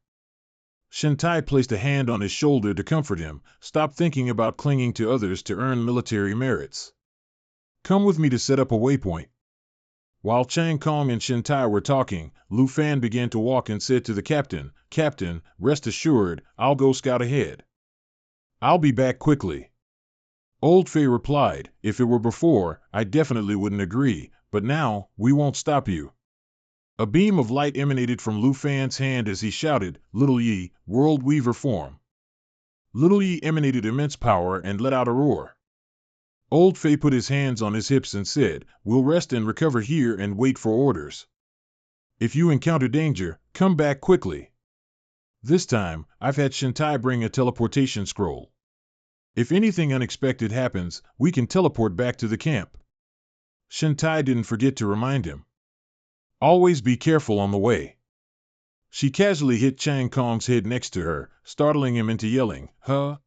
Shintai placed a hand on his shoulder to comfort him. "Stop thinking about clinging to others to earn military merits. Come with me to set up a waypoint." While Chang Kong and Shintai were talking, Lu Fan began to walk and said to the captain, "Captain, rest assured, I'll go scout ahead. I'll be back quickly." Old Fei replied, "If it were before, I definitely wouldn't agree, but now, we won't stop you." A beam of light emanated from Lu Fan's hand as he shouted, "Little Yi, World Weaver form." Little Yi emanated immense power and let out a roar. Old Fei put his hands on his hips and said, "We'll rest and recover here and wait for orders. If you encounter danger, come back quickly. This time, I've had Shintai bring a teleportation scroll. If anything unexpected happens, we can teleport back to the camp." Shintai didn't forget to remind him. "Always be careful on the way." She casually hit Chang Kong's head next to her, startling him into yelling, "Huh?"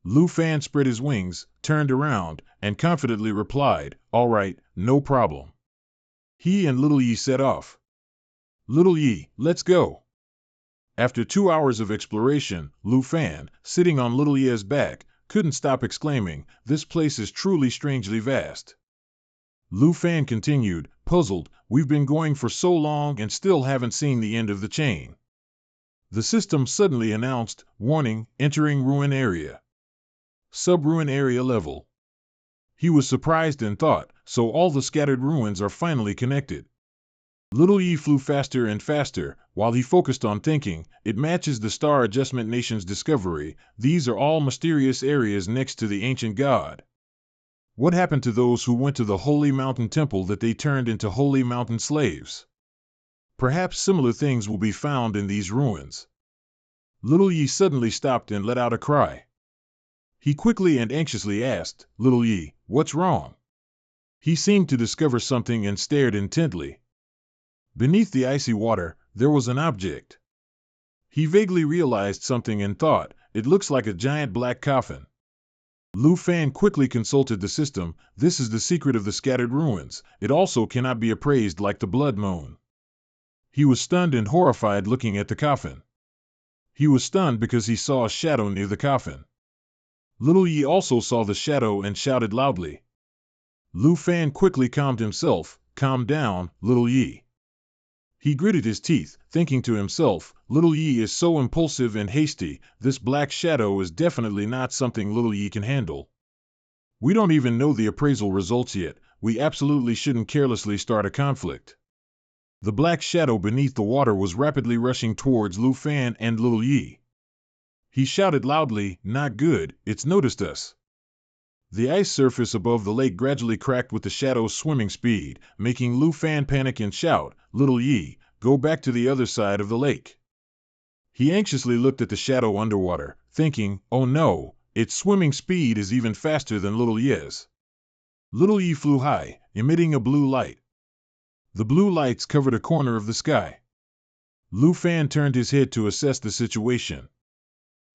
Lu Fan spread his wings, turned around, and confidently replied, "All right, no problem." He and Little Yi set off. "Little Yi, let's go." After 2 hours of exploration, Lu Fan, sitting on Little Yi's back, couldn't stop exclaiming, "This place is truly strangely vast." Lu Fan continued, puzzled, "We've been going for so long and still haven't seen the end of the chain." The system suddenly announced, "Warning, entering ruin area. Sub-ruin area level." He was surprised and thought, so all the scattered ruins are finally connected. Little Yi flew faster and faster, while he focused on thinking, "It matches the Star Adjustment Nation's discovery. These are all mysterious areas next to the ancient god. What happened to those who went to the Holy Mountain Temple that they turned into Holy Mountain slaves? Perhaps similar things will be found in these ruins." Little Yi suddenly stopped and let out a cry. He quickly and anxiously asked, "Little Yi, what's wrong?" He seemed to discover something and stared intently. Beneath the icy water, there was an object. He vaguely realized something and thought, "It looks like a giant black coffin." Lu Fan quickly consulted the system. "This is the secret of the scattered ruins. It also cannot be appraised like the Blood Moon." He was stunned and horrified looking at the coffin. He was stunned because he saw a shadow near the coffin. Little Yi also saw the shadow and shouted loudly. Lu Fan quickly calmed himself. "Calm down, Little Yi." He gritted his teeth, thinking to himself, "Little Yi is so impulsive and hasty, this black shadow is definitely not something Little Yi can handle. We don't even know the appraisal results yet, we absolutely shouldn't carelessly start a conflict." The black shadow beneath the water was rapidly rushing towards Lu Fan and Little Yi. He shouted loudly, "Not good, it's noticed us." The ice surface above the lake gradually cracked with the shadow's swimming speed, making Lu Fan panic and shout, "Little Yi, go back to the other side of the lake." He anxiously looked at the shadow underwater, thinking, "Oh no, its swimming speed is even faster than Little Yi's." Little Yi flew high, emitting a blue light. The blue lights covered a corner of the sky. Lu Fan turned his head to assess the situation.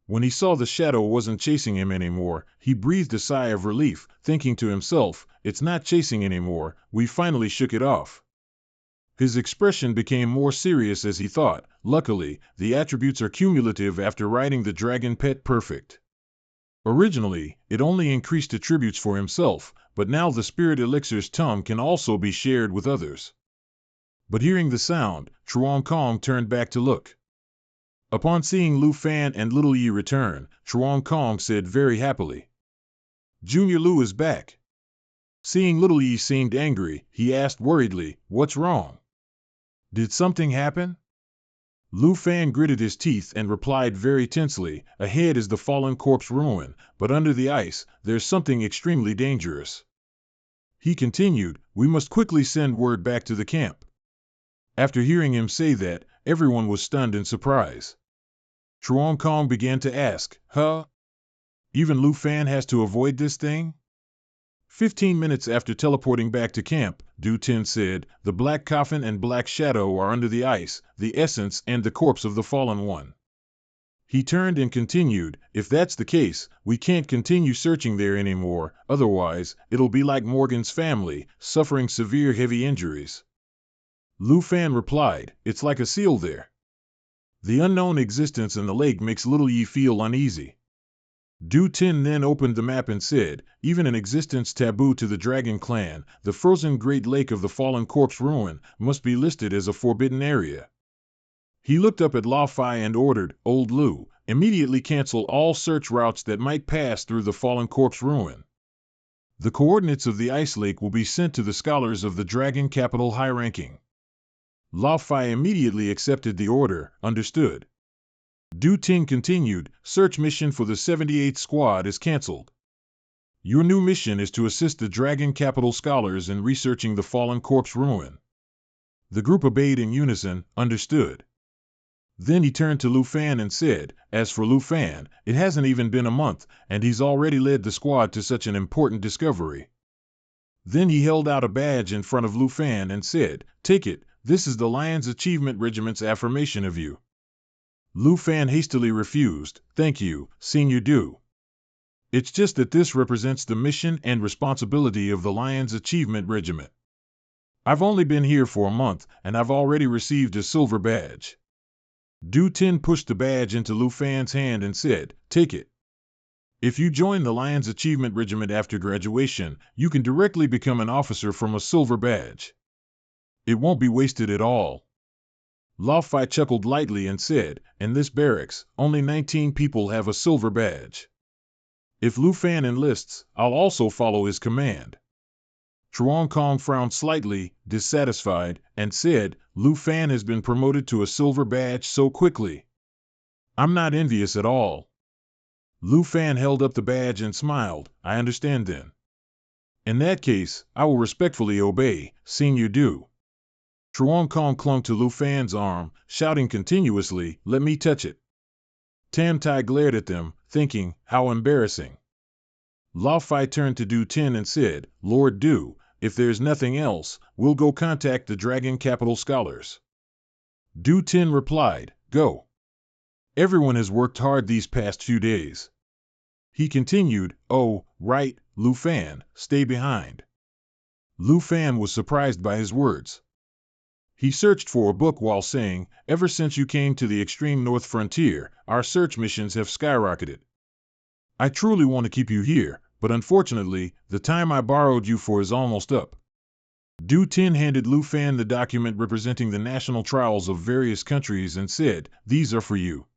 When he saw the shadow wasn't chasing him anymore, he breathed a sigh of relief, thinking to himself, "It's not chasing anymore, we finally shook it off." His expression became more serious as he thought, "Luckily, the attributes are cumulative after writing the dragon pet perfect." Originally, it only increased attributes for himself, but now the spirit elixir's tongue can also be shared with others. But hearing the sound, Chuan Kong turned back to look. Upon seeing Lu Fan and Little Yi return, Chuan Kong said very happily, "Junior Lu is back." Seeing Little Yi seemed angry, he asked worriedly, "What's wrong? Did something happen?" Lu Fan gritted his teeth and replied very tensely, "Ahead is the fallen corpse ruin, but under the ice, there's something extremely dangerous." He continued, "We must quickly send word back to the camp." After hearing him say that, everyone was stunned in surprise. Chuan Kong began to ask, "Huh? Even Lu Fan has to avoid this thing?" 15 minutes after teleporting back to camp, Du Tin said, "The black coffin and black shadow are under the ice, the essence and the corpse of the fallen one." He turned and continued, "If that's the case, we can't continue searching there anymore, otherwise, it'll be like Morgan's family, suffering severe heavy injuries." Lu Fan replied, "It's like a seal there." The unknown existence in the lake makes Little Yi feel uneasy. Du Tin then opened the map and said, "Even an existence taboo to the Dragon Clan, the frozen Great Lake of the Fallen Corpse Ruin must be listed as a forbidden area." He looked up at Lo Fai and ordered, "Old Lu, immediately cancel all search routes that might pass through the Fallen Corpse Ruin. The coordinates of the Ice Lake will be sent to the scholars of the Dragon Capital High Ranking." Lo Fai immediately accepted the order, "Understood." Du Tin continued, "Search mission for the 78th Squad is cancelled. Your new mission is to assist the Dragon Capital scholars in researching the Fallen Corpse Ruin." The group obeyed in unison, "Understood." Then he turned to Lu Fan and said, "As for Lu Fan, it hasn't even been a month, and he's already led the squad to such an important discovery." Then he held out a badge in front of Lu Fan and said, "Take it, this is the Lion's Achievement Regiment's affirmation of you." Lu Fan hastily refused, "Thank you, Senior Du. It's just that this represents the mission and responsibility of the Lion's Achievement Regiment. I've only been here for a month, and I've already received a silver badge." Du Tin pushed the badge into Lu Fan's hand and said, "Take it. If you join the Lion's Achievement Regiment after graduation, you can directly become an officer from a silver badge. It won't be wasted at all." Lo Fai chuckled lightly and said, "In this barracks, only 19 people have a silver badge. If Lu Fan enlists, I'll also follow his command." Chuan Kong frowned slightly, dissatisfied, and said, "Lu Fan has been promoted to a silver badge so quickly. I'm not envious at all." Lu Fan held up the badge and smiled, "I understand then. In that case, I will respectfully obey, Senior Du." Chuan Kong clung to Lu Fan's arm, shouting continuously, "Let me touch it." Tam Tai glared at them, thinking, how embarrassing. Lo Fai turned to Du Tin and said, "Lord Du, if there's nothing else, we'll go contact the Dragon Capital scholars." Du Tin replied, "Go. Everyone has worked hard these past few days." He continued, "Oh, right, Lu Fan, stay behind." Lu Fan was surprised by his words. He searched for a book while saying, "Ever since you came to the extreme north frontier, our search missions have skyrocketed. I truly want to keep you here, but unfortunately, the time I borrowed you for is almost up." Du Tin handed Lu Fan the document representing the national trials of various countries and said, "These are for you.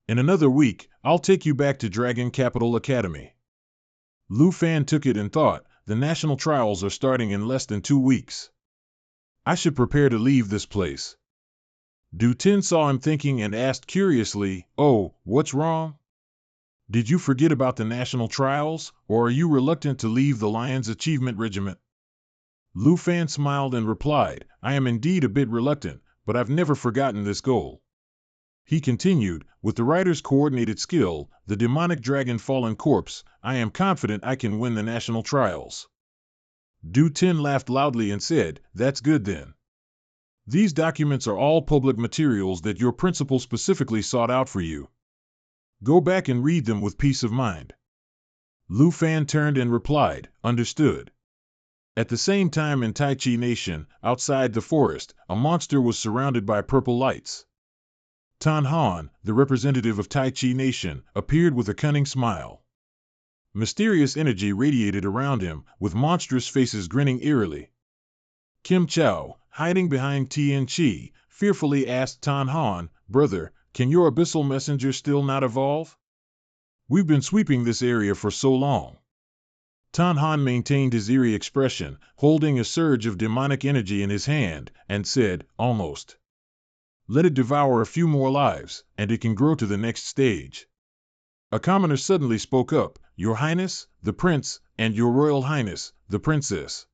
In another week, I'll take you back to Dragon Capital Academy." Lu Fan took it and thought, the national trials are starting in less than 2 weeks. I should prepare to leave this place. Du Tin saw him thinking and asked curiously, "Oh, what's wrong? Did you forget about the national trials, or are you reluctant to leave the Lion's Achievement Regiment?" Lu Fan smiled and replied, "I am indeed a bit reluctant, but I've never forgotten this goal." He continued, "With the writer's coordinated skill, the demonic dragon fallen corpse, I am confident I can win the national trials." Du Tin laughed loudly and said, "That's good then. These documents are all public materials that your principal specifically sought out for you." Go back and read them with peace of mind. Lu Fan turned and replied, understood. At the same time in Tai Chi Nation, outside the forest, a monster was surrounded by purple lights. Tan Han, the representative of Tai Chi Nation, appeared with a cunning smile. Mysterious energy radiated around him, with monstrous faces grinning eerily. Kim Chow, hiding behind Tian Chi, fearfully asked Tan Han, brother, can your abyssal messenger still not evolve? We've been sweeping this area for so long. Tan Han maintained his eerie expression, holding a surge of demonic energy in his hand, and said, almost. Let it devour a few more lives, and it can grow to the next stage. A commoner suddenly spoke up, Your Highness, the Prince, and Your Royal Highness, the Princess.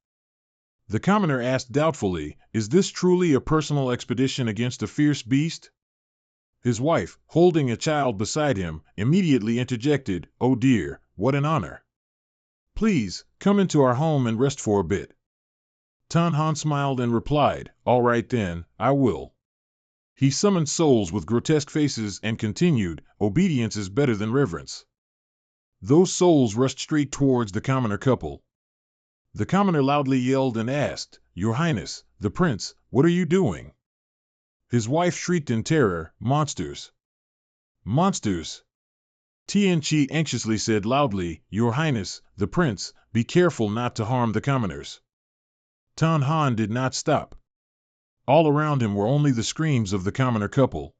The commoner asked doubtfully, Is this truly a personal expedition against a fierce beast? His wife, holding a child beside him, immediately interjected, Oh dear, what an honor. Please, come into our home and rest for a bit. Tan Han smiled and replied, All right then, I will. He summoned souls with grotesque faces and continued, Obedience is better than reverence. Those souls rushed straight towards the commoner couple. The commoner loudly yelled and asked, Your Highness, the Prince, what are you doing? His wife shrieked in terror, Monsters! Monsters! Tian Chi anxiously said loudly, Your Highness, the Prince, be careful not to harm the commoners. Tan Han did not stop. All around him were only the screams of the commoner couple.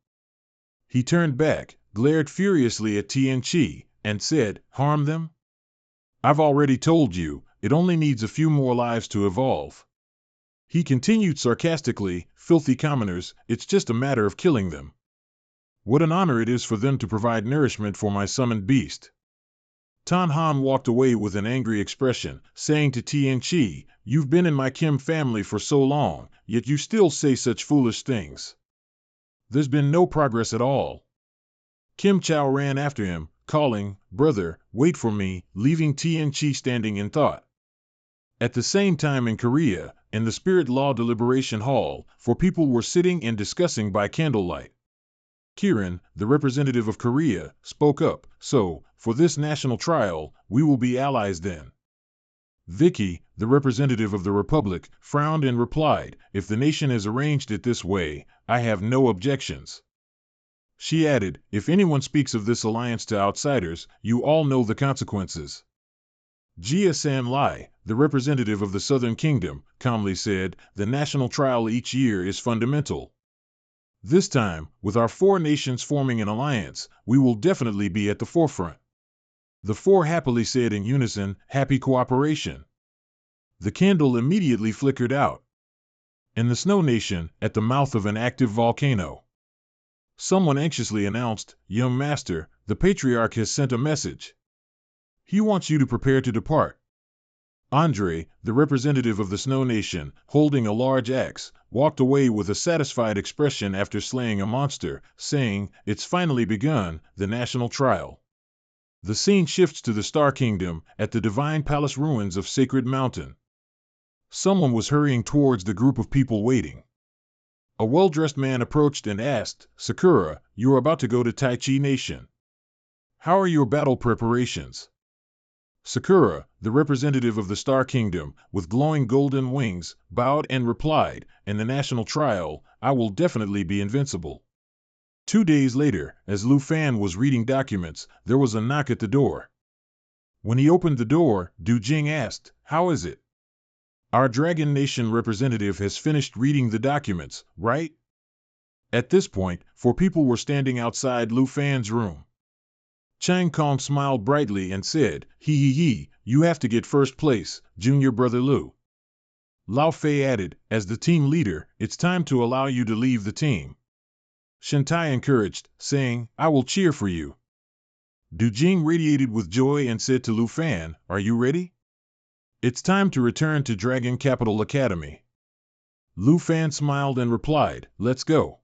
He turned back, glared furiously at Tian Chi, and said, Harm them? I've already told you, it only needs a few more lives to evolve. He continued sarcastically, Filthy commoners, it's just a matter of killing them. What an honor it is for them to provide nourishment for my summoned beast. Tan Han walked away with an angry expression, saying to Tian Chi, You've been in my Kim family for so long, yet you still say such foolish things. There's been no progress at all. Kim Chow ran after him, calling, Brother, wait for me, leaving Tian Chi standing in thought. At the same time in Korea, in the Spirit Law Deliberation Hall, 4 people were sitting and discussing by candlelight. Kiran, the representative of Korea, spoke up, So, for this national trial, we will be allies then. Vicky, the representative of the Republic, frowned and replied, If the nation has arranged it this way, I have no objections. She added, If anyone speaks of this alliance to outsiders, you all know the consequences. Jia San Lai, the representative of the Southern Kingdom, calmly said, The national trial each year is fundamental. This time, with our 4 nations forming an alliance, we will definitely be at the forefront. The 4 happily said in unison, Happy cooperation. The candle immediately flickered out. In the Snow Nation, at the mouth of an active volcano. Someone anxiously announced, Young Master, the Patriarch has sent a message. He wants you to prepare to depart. Andre, the representative of the Snow Nation, holding a large axe, walked away with a satisfied expression after slaying a monster, saying, It's finally begun, the national trial. The scene shifts to the Star Kingdom, at the Divine Palace ruins of Sacred Mountain. Someone was hurrying towards the group of people waiting. A well-dressed man approached and asked, Sakura, you are about to go to Tai Chi Nation. How are your battle preparations? Sakura, the representative of the Star Kingdom, with glowing golden wings, bowed and replied, In the national trial, I will definitely be invincible. 2 days later, as Lu Fan was reading documents, there was a knock at the door. When he opened the door, Du Jing asked, How is it? Our Dragon Nation representative has finished reading the documents, right? At this point, 4 people were standing outside Lu Fan's room. Chang Kong smiled brightly and said, He, you have to get first place, junior brother Lu. Lao Fei added, As the team leader, it's time to allow you to leave the team. Shentai encouraged, saying, I will cheer for you. Du Jing radiated with joy and said to Lu Fan, Are you ready? It's time to return to Dragon Capital Academy. Lu Fan smiled and replied, Let's go.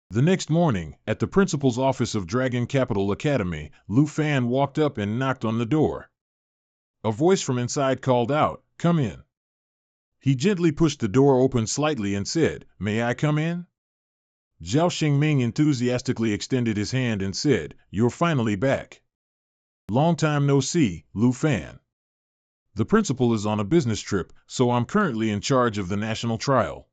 The next morning, at the principal's office of Dragon Capital Academy, Lu Fan walked up and knocked on the door. A voice from inside called out, Come in. He gently pushed the door open slightly and said, May I come in? Zhao Xingming enthusiastically extended his hand and said, "You're finally back. Long time no see, Lu Fan. The principal is on a business trip, so I'm currently in charge of the national trial."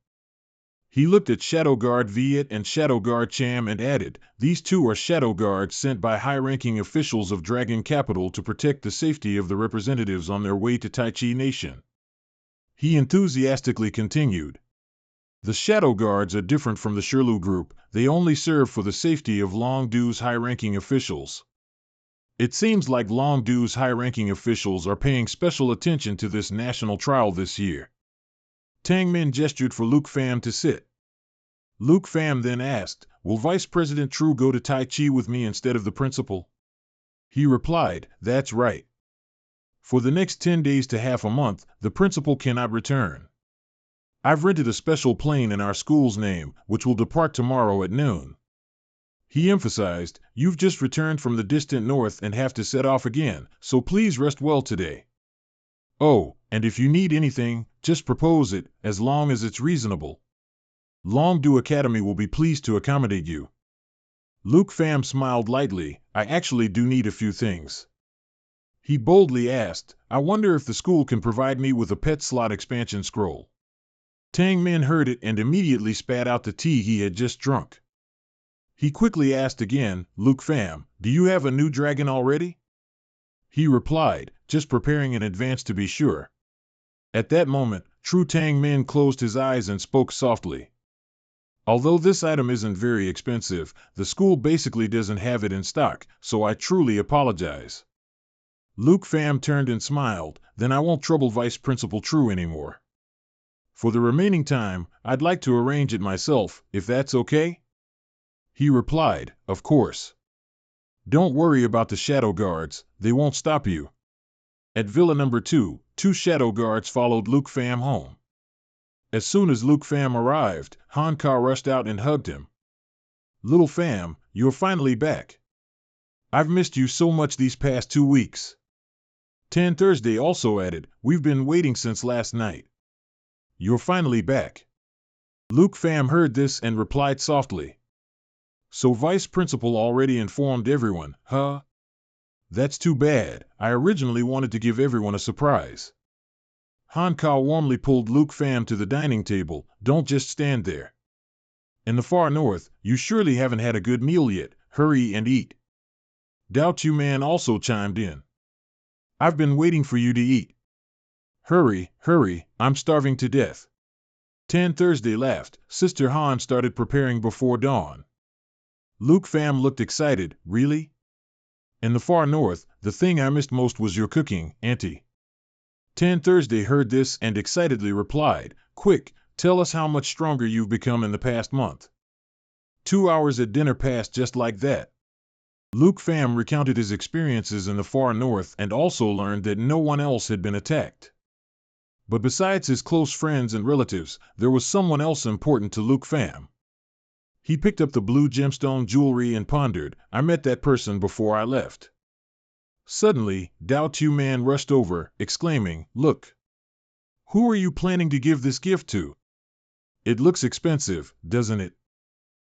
He looked at Shadow Guard Viet and Shadow Guard Cham and added, "These two are Shadow Guards sent by high-ranking officials of Dragon Capital to protect the safety of the representatives on their way to Taichi Nation." He enthusiastically continued, "The Shadow Guards are different from the Shirlu group. They only serve for the safety of Longdu's high-ranking officials. It seems like Longdu's high-ranking officials are paying special attention to this national trial this year." Tang Min gestured for Luke Pham to sit. Luke Pham then asked, "Will Vice President True go to Tai Chi with me instead of the principal?" He replied, "That's right. For the next 10 days to half a month, the principal cannot return. I've rented a special plane in our school's name, which will depart tomorrow at noon." He emphasized, "You've just returned from the distant north and have to set off again, so please rest well today. Oh, and if you need anything, just propose it, as long as it's reasonable. Longdu Academy will be pleased to accommodate you." Luke Pham smiled lightly, "I actually do need a few things." He boldly asked, "I wonder if the school can provide me with a pet slot expansion scroll." Tang Min heard it and immediately spat out the tea he had just drunk. He quickly asked again, "Luke Pham, do you have a new dragon already?" He replied, "Just preparing in advance to be sure." At that moment, True Tang Min closed his eyes and spoke softly. "Although this item isn't very expensive, the school basically doesn't have it in stock, so I truly apologize." Luke Pham turned and smiled, "Then I won't trouble Vice Principal True anymore. For the remaining time, I'd like to arrange it myself, if that's okay?" He replied, "Of course. Don't worry about the Shadow Guards, they won't stop you." At Villa Number 2, 2 Shadow Guards followed Luke Pham home. As soon as Luke Pham arrived, Han Ka rushed out and hugged him. "Little Pham, you're finally back. I've missed you so much these past 2 weeks." Tan Thursday also added, "We've been waiting since last night. You're finally back." Luke Pham heard this and replied softly, "So Vice Principal already informed everyone, huh? That's too bad. I originally wanted to give everyone a surprise." Han Ka warmly pulled Luke Pham to the dining table, "Don't just stand there. In the far north, you surely haven't had a good meal yet, hurry and eat." Dao Chu Man also chimed in, "I've been waiting for you to eat. Hurry, hurry, I'm starving to death." Tan Thursday laughed, "Sister Han started preparing before dawn." Luke Pham looked excited, "Really? In the far north, the thing I missed most was your cooking, Auntie." Tan Thursday heard this and excitedly replied, "Quick, tell us how much stronger you've become in the past month." 2 hours at dinner passed just like that. Luke Pham recounted his experiences in the far north and also learned that no one else had been attacked. But besides his close friends and relatives, there was someone else important to Luke Pham. He picked up the blue gemstone jewelry and pondered, "I met that person before I left." Suddenly, Dao Tu Man rushed over, exclaiming, "Look! Who are you planning to give this gift to? It looks expensive, doesn't it?"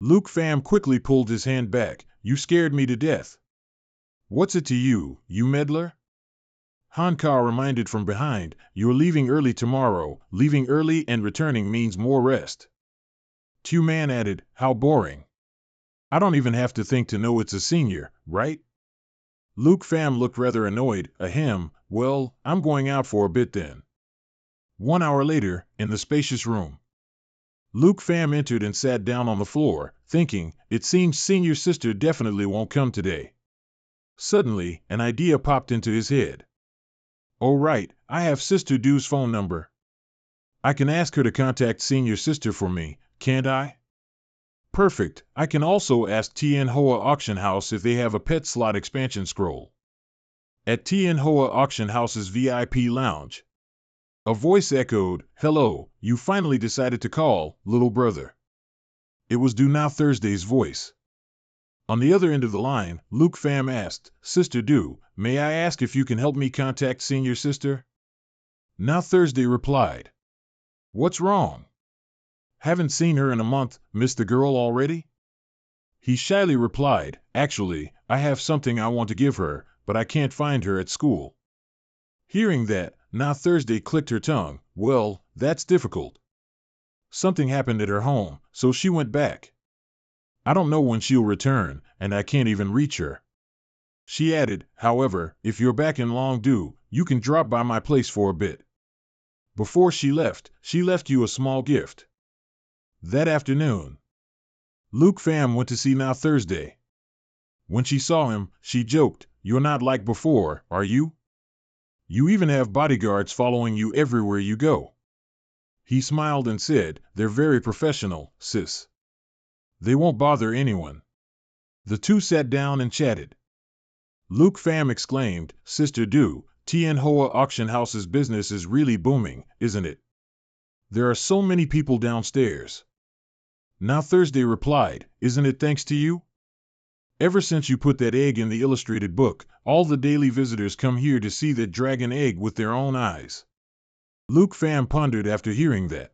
Luke Pham quickly pulled his hand back, "You scared me to death." "What's it to you, you meddler?" Han Ka reminded from behind, "You're leaving early tomorrow. Leaving early and returning means more rest." Tu Man added, "How boring. I don't even have to think to know it's a senior, right?" Luke Pham looked rather annoyed, "Ahem, well, I'm going out for a bit then." 1 hour later, in the spacious room, Luke Pham entered and sat down on the floor, thinking, "It seems senior sister definitely won't come today." Suddenly, an idea popped into his head. "Oh right, I have Sister Du's phone number. I can ask her to contact senior sister for me, can't I?" Perfect, I can also ask Tien Hoa Auction House if they have a pet slot expansion scroll. At Tien Hoa Auction House's VIP lounge, a voice echoed, "Hello, you finally decided to call, little brother." It was Du Na Thursday's voice. On the other end of the line, Luke Pham asked, "Sister Du, may I ask if you can help me contact senior sister?" Na Thursday replied, "What's wrong?" Haven't seen her in a month, missed the girl already? He shyly replied, actually, I have something I want to give her, but I can't find her at school. Hearing that, now Thursday clicked her tongue. Well, that's difficult. Something happened at her home, so she went back. I don't know when she'll return, and I can't even reach her. She added, however, if you're back in long due, you can drop by my place for a bit. Before she left you a small gift. That afternoon, Luke Pham went to see Now Thursday. When she saw him, she joked, you're not like before, are you? You even have bodyguards following you everywhere you go. He smiled and said, they're very professional, sis. They won't bother anyone. The two sat down and chatted. Luke Pham exclaimed, Sister Du, Tien Hoa Auction House's business is really booming, isn't it? There are so many people downstairs. Now Thursday replied, isn't it thanks to you? Ever since you put that egg in the illustrated book, all the daily visitors come here to see that dragon egg with their own eyes. Luke Pham pondered after hearing that.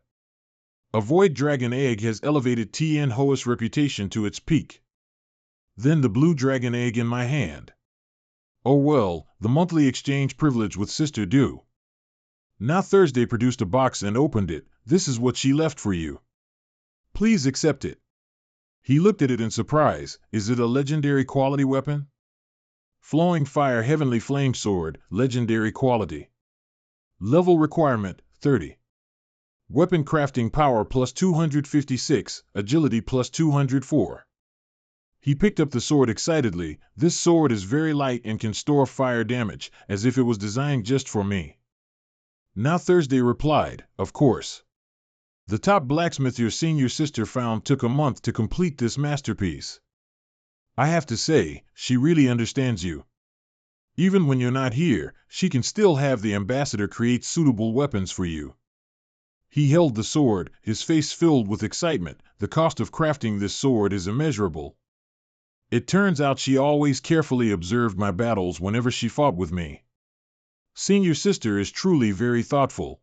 A void dragon egg has elevated Tien Hoa's reputation to its peak. Then the blue dragon egg in my hand. Oh well, the monthly exchange privilege with Sister Du. Now Thursday produced a box and opened it. This is what she left for you. Please accept it. He looked at it in surprise. Is it a legendary quality weapon? Flowing Fire Heavenly Flame Sword, legendary quality. Level requirement, 30. Weapon crafting power plus 256, agility plus 204. He picked up the sword excitedly. This sword is very light and can store fire damage, as if it was designed just for me. Now Thursday replied, of course. The top blacksmith your senior sister found took a month to complete this masterpiece. I have to say, she really understands you. Even when you're not here, she can still have the ambassador create suitable weapons for you. He held the sword, his face filled with excitement. The cost of crafting this sword is immeasurable. It turns out she always carefully observed my battles whenever she fought with me. Senior sister is truly very thoughtful.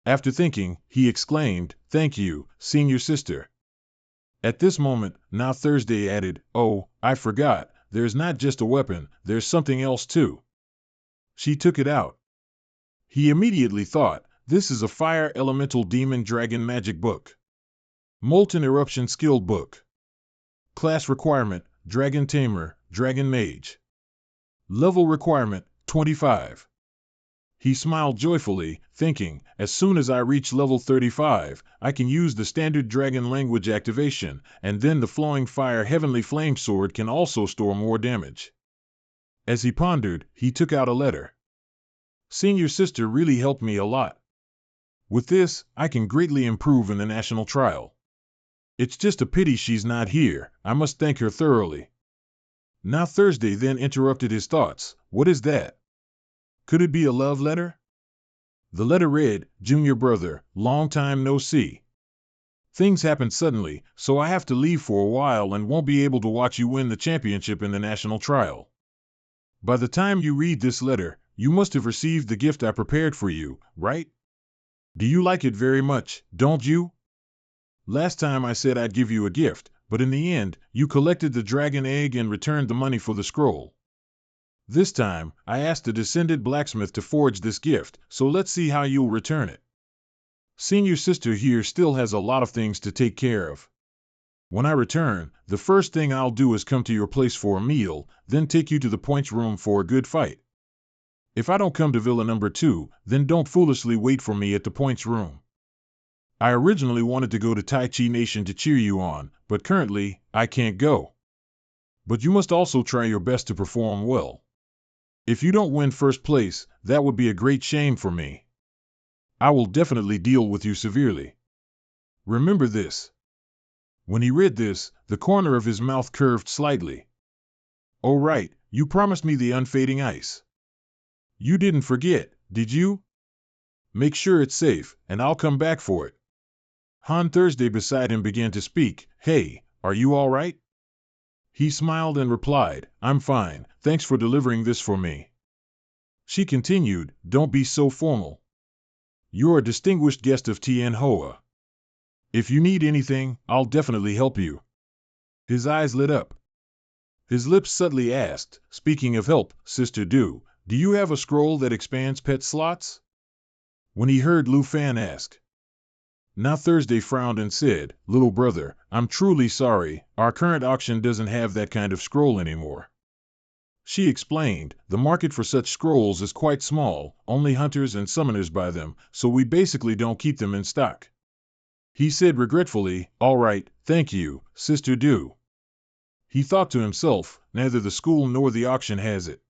After thinking, he exclaimed, thank you, senior sister. At this moment, Now Thursday added, oh, I forgot, there's not just a weapon, there's something else too. She took it out. He immediately thought, this is a fire elemental demon dragon magic book. Molten eruption skill book. Class requirement, Dragon Tamer, Dragon Mage. Level requirement, 25. He smiled joyfully, thinking, as soon as I reach level 35, I can use the standard dragon language activation, and then the Flowing Fire Heavenly Flame Sword can also store more damage. As he pondered, he took out a letter. Senior sister really helped me a lot. With this, I can greatly improve in the national trial. It's just a pity she's not here. I must thank her thoroughly. Now Thursday then interrupted his thoughts. What is that? Could it be a love letter? The letter read, Junior brother, long time no see. Things happened suddenly, so I have to leave for a while and won't be able to watch you win the championship in the national trial. By the time you read this letter, you must have received the gift I prepared for you, right? Do you like it very much, don't you? Last time I said I'd give you a gift, but in the end, you collected the dragon egg and returned the money for the scroll. This time, I asked a descended blacksmith to forge this gift, so let's see how you'll return it. Senior sister here still has a lot of things to take care of. When I return, the first thing I'll do is come to your place for a meal, then take you to the points room for a good fight. If I don't come to Villa number 2, then don't foolishly wait for me at the points room. I originally wanted to go to Tai Chi Nation to cheer you on, but currently, I can't go. But you must also try your best to perform well. If you don't win first place, that would be a great shame for me. I will definitely deal with you severely. Remember this. When he read this, the corner of his mouth curved slightly. Oh right, you promised me the unfading ice. You didn't forget, did you? Make sure it's safe, and I'll come back for it. Han Thursday beside him began to speak. Hey, are you all right? He smiled and replied, I'm fine, thanks for delivering this for me. She continued, don't be so formal. You're a distinguished guest of Tien Hoa. If you need anything, I'll definitely help you. His eyes lit up. His lips subtly asked, speaking of help, Sister Do you have a scroll that expands pet slots? When he heard Lu Fan ask. Now Thursday frowned and said, Little brother, I'm truly sorry, our current auction doesn't have that kind of scroll anymore. She explained, the market for such scrolls is quite small, only hunters and summoners buy them, so we basically don't keep them in stock. He said regretfully, all right, thank you, Sister Do. He thought to himself, neither the school nor the auction has it.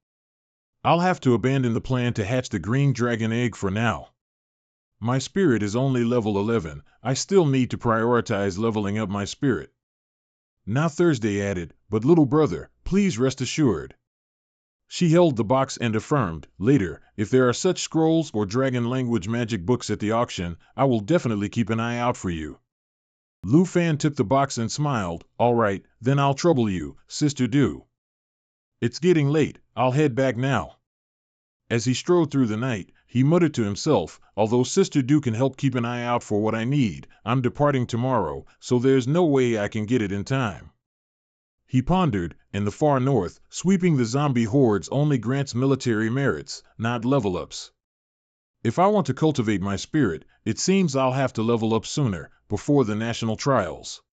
I'll have to abandon the plan to hatch the green dragon egg for now. My spirit is only level 11, I still need to prioritize leveling up my spirit. Now Thursday added, but little brother, please rest assured. She held the box and affirmed, later, if there are such scrolls or dragon language magic books at the auction, I will definitely keep an eye out for you. Lu Fan took the box and smiled, all right, then I'll trouble you, Sister Do. It's getting late, I'll head back now. As he strode through the night, he muttered to himself, although Sister Do can help keep an eye out for what I need, I'm departing tomorrow, so there's no way I can get it in time. He pondered, in the far north, sweeping the zombie hordes only grants military merits, not level-ups. If I want to cultivate my spirit, it seems I'll have to level up sooner, before the national trials.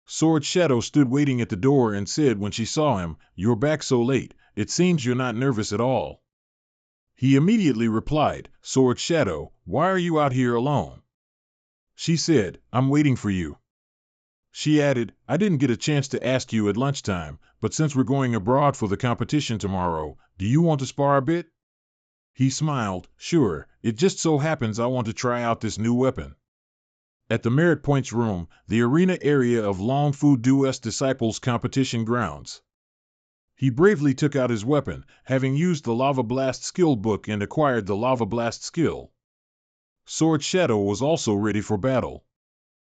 Sword Shadow stood waiting at the door and said when she saw him, You're back so late, it seems you're not nervous at all. He immediately replied, Sword Shadow, why are you out here alone? She said, I'm waiting for you. She added, I didn't get a chance to ask you at lunchtime, but since we're going abroad for the competition tomorrow, do you want to spar a bit? He smiled, sure, it just so happens I want to try out this new weapon. At the Merit Points room, the arena area of Long Fu Du's Disciples competition grounds. He bravely took out his weapon, having used the Lava Blast skill book and acquired the Lava Blast skill. Sword Shadow was also ready for battle.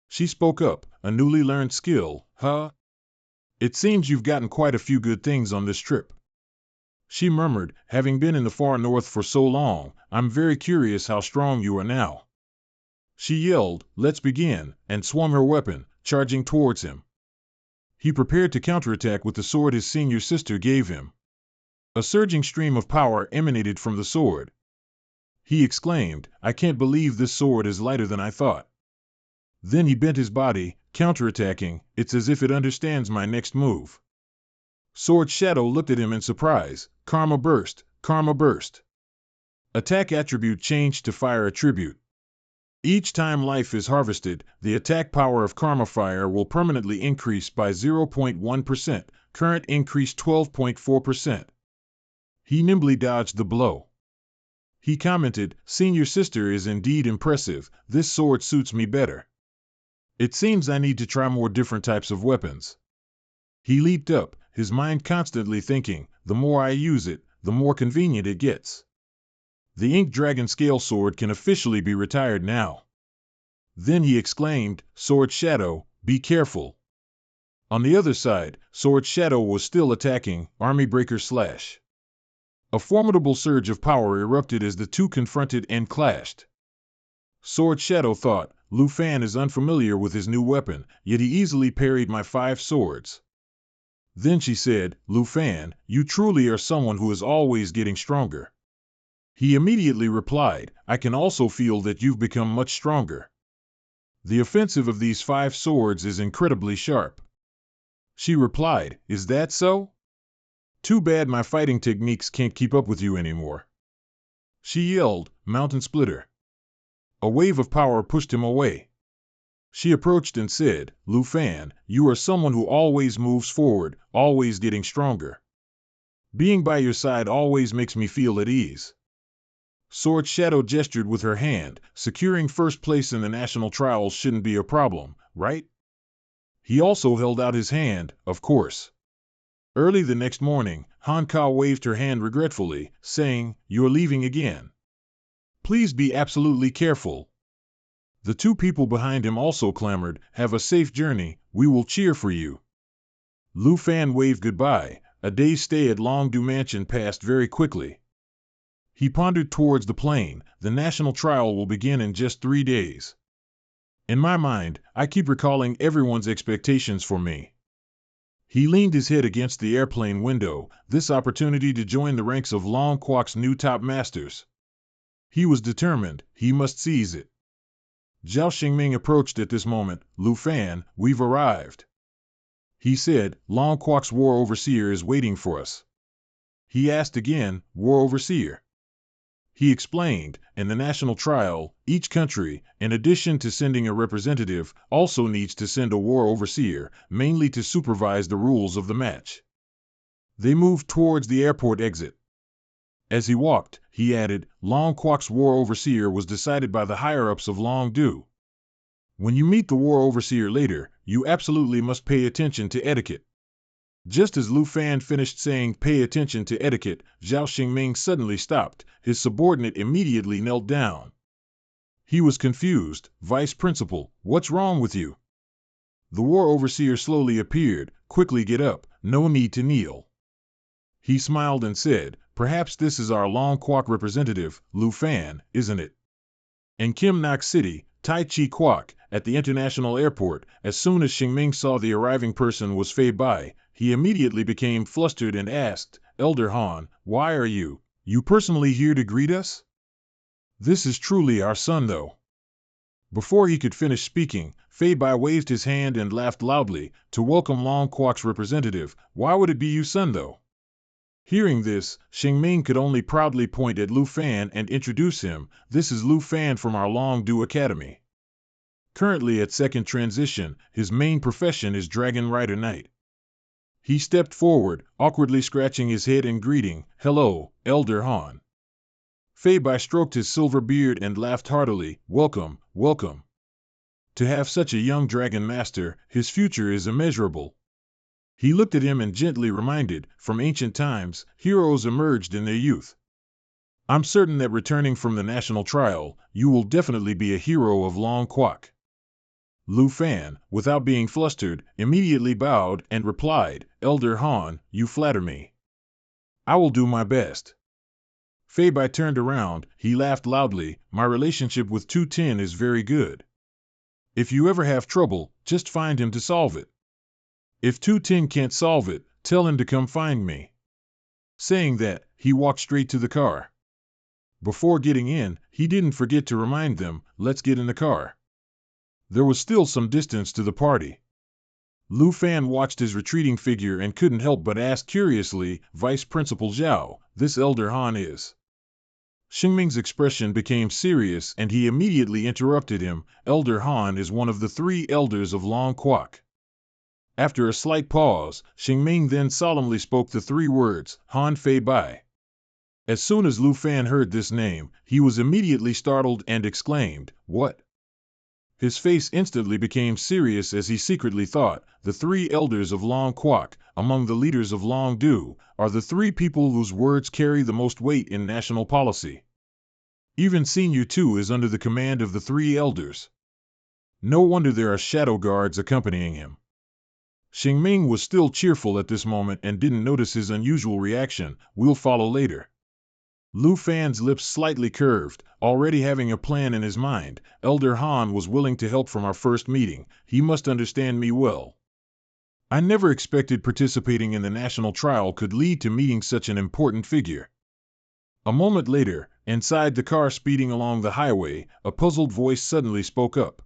She spoke up, a newly learned skill, huh? It seems you've gotten quite a few good things on this trip. She murmured, having been in the far north for so long, I'm very curious how strong you are now. She yelled, let's begin, and swung her weapon, charging towards him. He prepared to counterattack with the sword his senior sister gave him. A surging stream of power emanated from the sword. He exclaimed, I can't believe this sword is lighter than I thought. Then he bent his body, counterattacking, it's as if it understands my next move. Sword Shadow looked at him in surprise, Karma Burst, Karma Burst. Attack attribute changed to Fire attribute. Each time life is harvested, the attack power of Karma Fire will permanently increase by 0.1%, current increase 12.4%. He nimbly dodged the blow. He commented, Senior Sister is indeed impressive, this sword suits me better. It seems I need to try more different types of weapons. He leaped up, his mind constantly thinking, the more I use it, the more convenient it gets. The Ink Dragon Scale Sword can officially be retired now. Then he exclaimed, Sword Shadow, be careful. On the other side, Sword Shadow was still attacking, Army Breaker Slash. A formidable surge of power erupted as the two confronted and clashed. Sword Shadow thought, Lu Fan is unfamiliar with his new weapon, yet he easily parried my 5 swords. Then she said, Lu Fan, you truly are someone who is always getting stronger. He immediately replied, I can also feel that you've become much stronger. The offensive of these 5 swords is incredibly sharp. She replied, is that so? Too bad my fighting techniques can't keep up with you anymore. She yelled, Mountain Splitter. A wave of power pushed him away. She approached and said, Lu Fan, you are someone who always moves forward, always getting stronger. Being by your side always makes me feel at ease. Sword Shadow gestured with her hand, securing first place in the national trials shouldn't be a problem, right? He also held out his hand, of course. Early the next morning, Han Ka waved her hand regretfully, saying, You're leaving again. Please be absolutely careful. The 2 people behind him also clamored, have a safe journey, we will cheer for you. Lu Fan waved goodbye, a day's stay at Long Du Mansion passed very quickly. He pondered towards the plain, the national trial will begin in just 3 days. In my mind, I keep recalling everyone's expectations for me. He leaned his head against the airplane window, this opportunity to join the ranks of Long Quok's new top masters. He was determined, he must seize it. Zhao Xingming approached at this moment. Lu Fan, we've arrived. He said, Long Quok's war overseer is waiting for us. He asked again, war overseer? He explained, in the national trial, each country, in addition to sending a representative, also needs to send a war overseer, mainly to supervise the rules of the match. They moved towards the airport exit. As he walked, he added, Long Quok's war overseer was decided by the higher-ups of Long Du. When you meet the war overseer later, you absolutely must pay attention to etiquette. Just as Lu Fan finished saying pay attention to etiquette, Zhao Xingming suddenly stopped. His subordinate immediately knelt down. He was confused. Vice Principal, what's wrong with you? The war overseer slowly appeared. Quickly get up, no need to kneel. He smiled and said, perhaps this is our Long Quok representative, Lu Fan, isn't it? In Kim Nok City, Tai Chi Quok, at the international airport, as soon as Xingming saw the arriving person was Fei Bai, he immediately became flustered and asked, Elder Han, why are you personally here to greet us? This is truly our son, though. Before he could finish speaking, Fei Bai waved his hand and laughed loudly, to welcome Long Quok's representative. Why would it be you son, though? Hearing this, Xingming could only proudly point at Lu Fan and introduce him. This is Lu Fan from our Long Du Academy. Currently at second transition, his main profession is Dragon Rider Knight. He stepped forward, awkwardly scratching his head and greeting, hello, Elder Han. Fei Bai stroked his silver beard and laughed heartily, welcome, welcome. To have such a young dragon master, his future is immeasurable. He looked at him and gently reminded, from ancient times, heroes emerged in their youth. I'm certain that returning from the national trial, you will definitely be a hero of Long Quok. Lu Fan, without being flustered, immediately bowed and replied, Elder Han, you flatter me. I will do my best. Fei Bai turned around, he laughed loudly, my relationship with 210 is very good. If you ever have trouble, just find him to solve it. If 210 can't solve it, tell him to come find me. Saying that, he walked straight to the car. Before getting in, he didn't forget to remind them, let's get in the car. There was still some distance to the party. Lu Fan watched his retreating figure and couldn't help but ask curiously, Vice Principal Zhao, this Elder Han is. Xingming's expression became serious and he immediately interrupted him, Elder Han is one of the 3 elders of Long Quok. After a slight pause, Xingming then solemnly spoke the 3 words, Han Fei Bai. As soon as Lu Fan heard this name, he was immediately startled and exclaimed, what? His face instantly became serious as he secretly thought, the 3 elders of Long Quok, among the leaders of Long Du, are the 3 people whose words carry the most weight in national policy. Even Senior 2 is under the command of the 3 elders. No wonder there are shadow guards accompanying him. Xingming was still cheerful at this moment and didn't notice his unusual reaction, we'll follow later. Lu Fan's lips slightly curved, already having a plan in his mind. Elder Han was willing to help from our first meeting, he must understand me well. I never expected participating in the national trial could lead to meeting such an important figure. A moment later, inside the car speeding along the highway, a puzzled voice suddenly spoke up.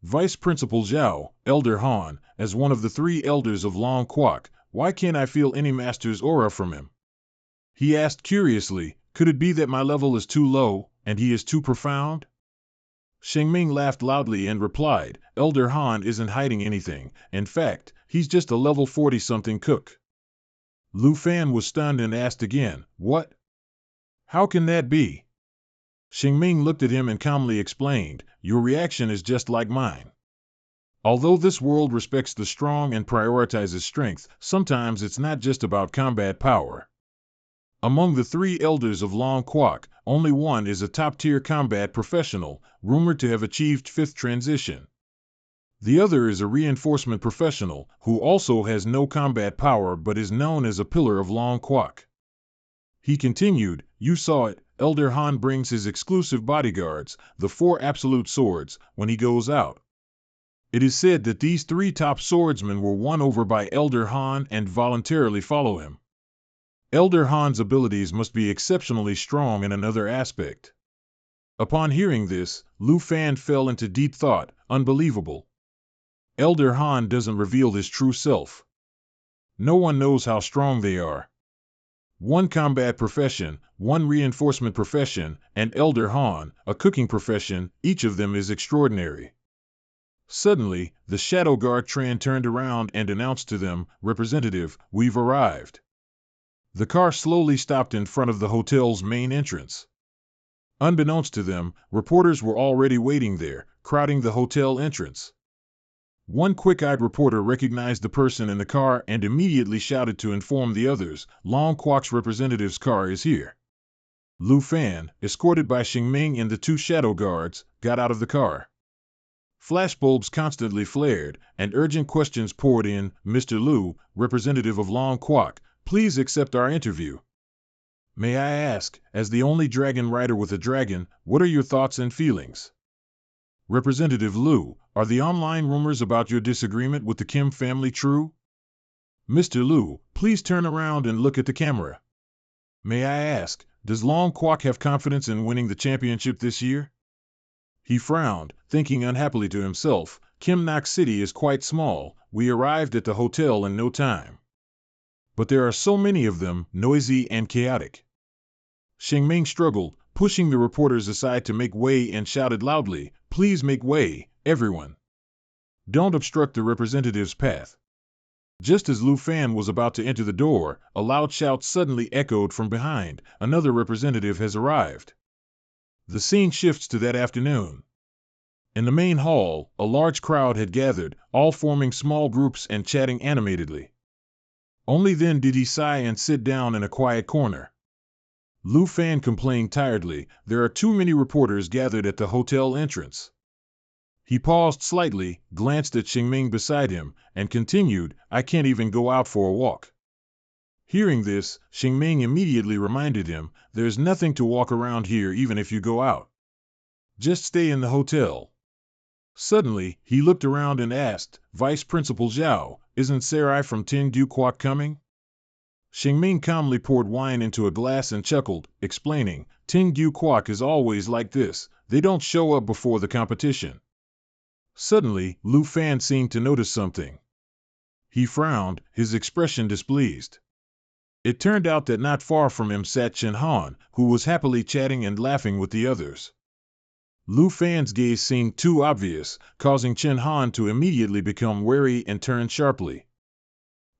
Vice Principal Zhao, Elder Han, as one of the 3 elders of Long Quok, why can't I feel any master's aura from him? He asked curiously, could it be that my level is too low, and he is too profound? Xingming laughed loudly and replied, Elder Han isn't hiding anything, in fact, he's just a level 40-something cook. Lu Fan was stunned and asked again, what? How can that be? Xingming looked at him and calmly explained, your reaction is just like mine. Although this world respects the strong and prioritizes strength, sometimes it's not just about combat power. Among the 3 elders of Long Quok, only one is a top-tier combat professional, rumored to have achieved 5th transition. The other is a reinforcement professional, who also has no combat power but is known as a pillar of Long Quok. He continued, you saw it, Elder Han brings his exclusive bodyguards, the 4 absolute swords, when he goes out. It is said that these 3 top swordsmen were won over by Elder Han and voluntarily follow him. Elder Han's abilities must be exceptionally strong in another aspect. Upon hearing this, Lu Fan fell into deep thought. Unbelievable. Elder Han doesn't reveal his true self. No one knows how strong they are. 1 combat profession, 1 reinforcement profession, and Elder Han, a cooking profession, each of them is extraordinary. Suddenly, the Shadow Guard Tran turned around and announced to them, "Representative, we've arrived." The car slowly stopped in front of the hotel's main entrance. Unbeknownst to them, reporters were already waiting there, crowding the hotel entrance. 1 quick-eyed reporter recognized the person in the car and immediately shouted to inform the others, "Long Kwok's representative's car is here." Lu Fan, escorted by Xingming and the 2 shadow guards, got out of the car. Flashbulbs constantly flared, and urgent questions poured in. "Mr. Lu, representative of Long Kwok, please accept our interview. May I ask, as the only dragon rider with a dragon, what are your thoughts and feelings?" "Representative Lu, are the online rumors about your disagreement with the Kim family true?" "Mr. Lu, please turn around and look at the camera. May I ask, does Long Kwok have confidence in winning the championship this year?" He frowned, thinking unhappily to himself, "Kim Nok City is quite small. We arrived at the hotel in no time. But there are so many of them, noisy and chaotic." Xingming struggled, pushing the reporters aside to make way, and shouted loudly, "Please make way, everyone. Don't obstruct the representative's path." Just as Lu Fan was about to enter the door, a loud shout suddenly echoed from behind, "Another representative has arrived." The scene shifts to that afternoon. In the main hall, a large crowd had gathered, all forming small groups and chatting animatedly. Only then did he sigh and sit down in a quiet corner. Lu Fan complained tiredly, "There are too many reporters gathered at the hotel entrance." He paused slightly, glanced at Xingming beside him, and continued, "I can't even go out for a walk." Hearing this, Xingming immediately reminded him, "There's nothing to walk around here even if you go out. Just stay in the hotel." Suddenly, he looked around and asked, "Vice Principal Zhao, isn't Sarai from Tingdu Kwok coming?" Xingming calmly poured wine into a glass and chuckled, explaining, "Tingdu Kwok is always like this, they don't show up before the competition." Suddenly, Lu Fan seemed to notice something. He frowned, his expression displeased. It turned out that not far from him sat Chen Han, who was happily chatting and laughing with the others. Lu Fan's gaze seemed too obvious, causing Chen Han to immediately become wary and turn sharply.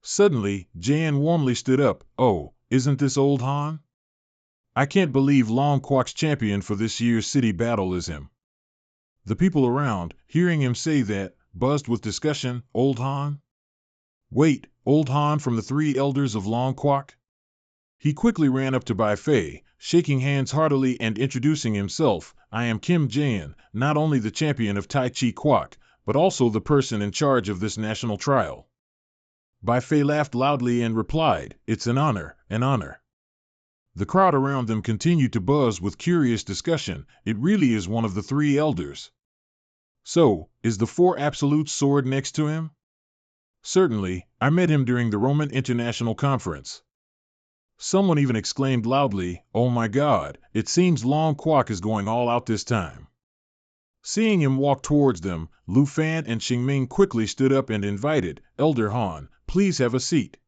Suddenly, Jan warmly stood up, "Oh, isn't this old Han? I can't believe Long Kwok's champion for this year's city battle is him." The people around, hearing him say that, buzzed with discussion. "Old Han? Wait, Old Han from the 3 elders of Long Kwok?" He quickly ran up to Bai Fei, shaking hands heartily and introducing himself, "I am Kim Jan, not only the champion of Tai Chi Kwok, but also the person in charge of this national trial." Bai Fei laughed loudly and replied, "It's an honor, an honor." The crowd around them continued to buzz with curious discussion. "It really is one of the 3 elders. So, is the 4 absolute sword next to him?" "Certainly, I met him during the Roman International Conference." Someone even exclaimed loudly, "Oh my God, it seems Long Kwok is going all out this time." Seeing him walk towards them, Lu Fan and Xingming quickly stood up and invited, "Elder Han, please have a seat."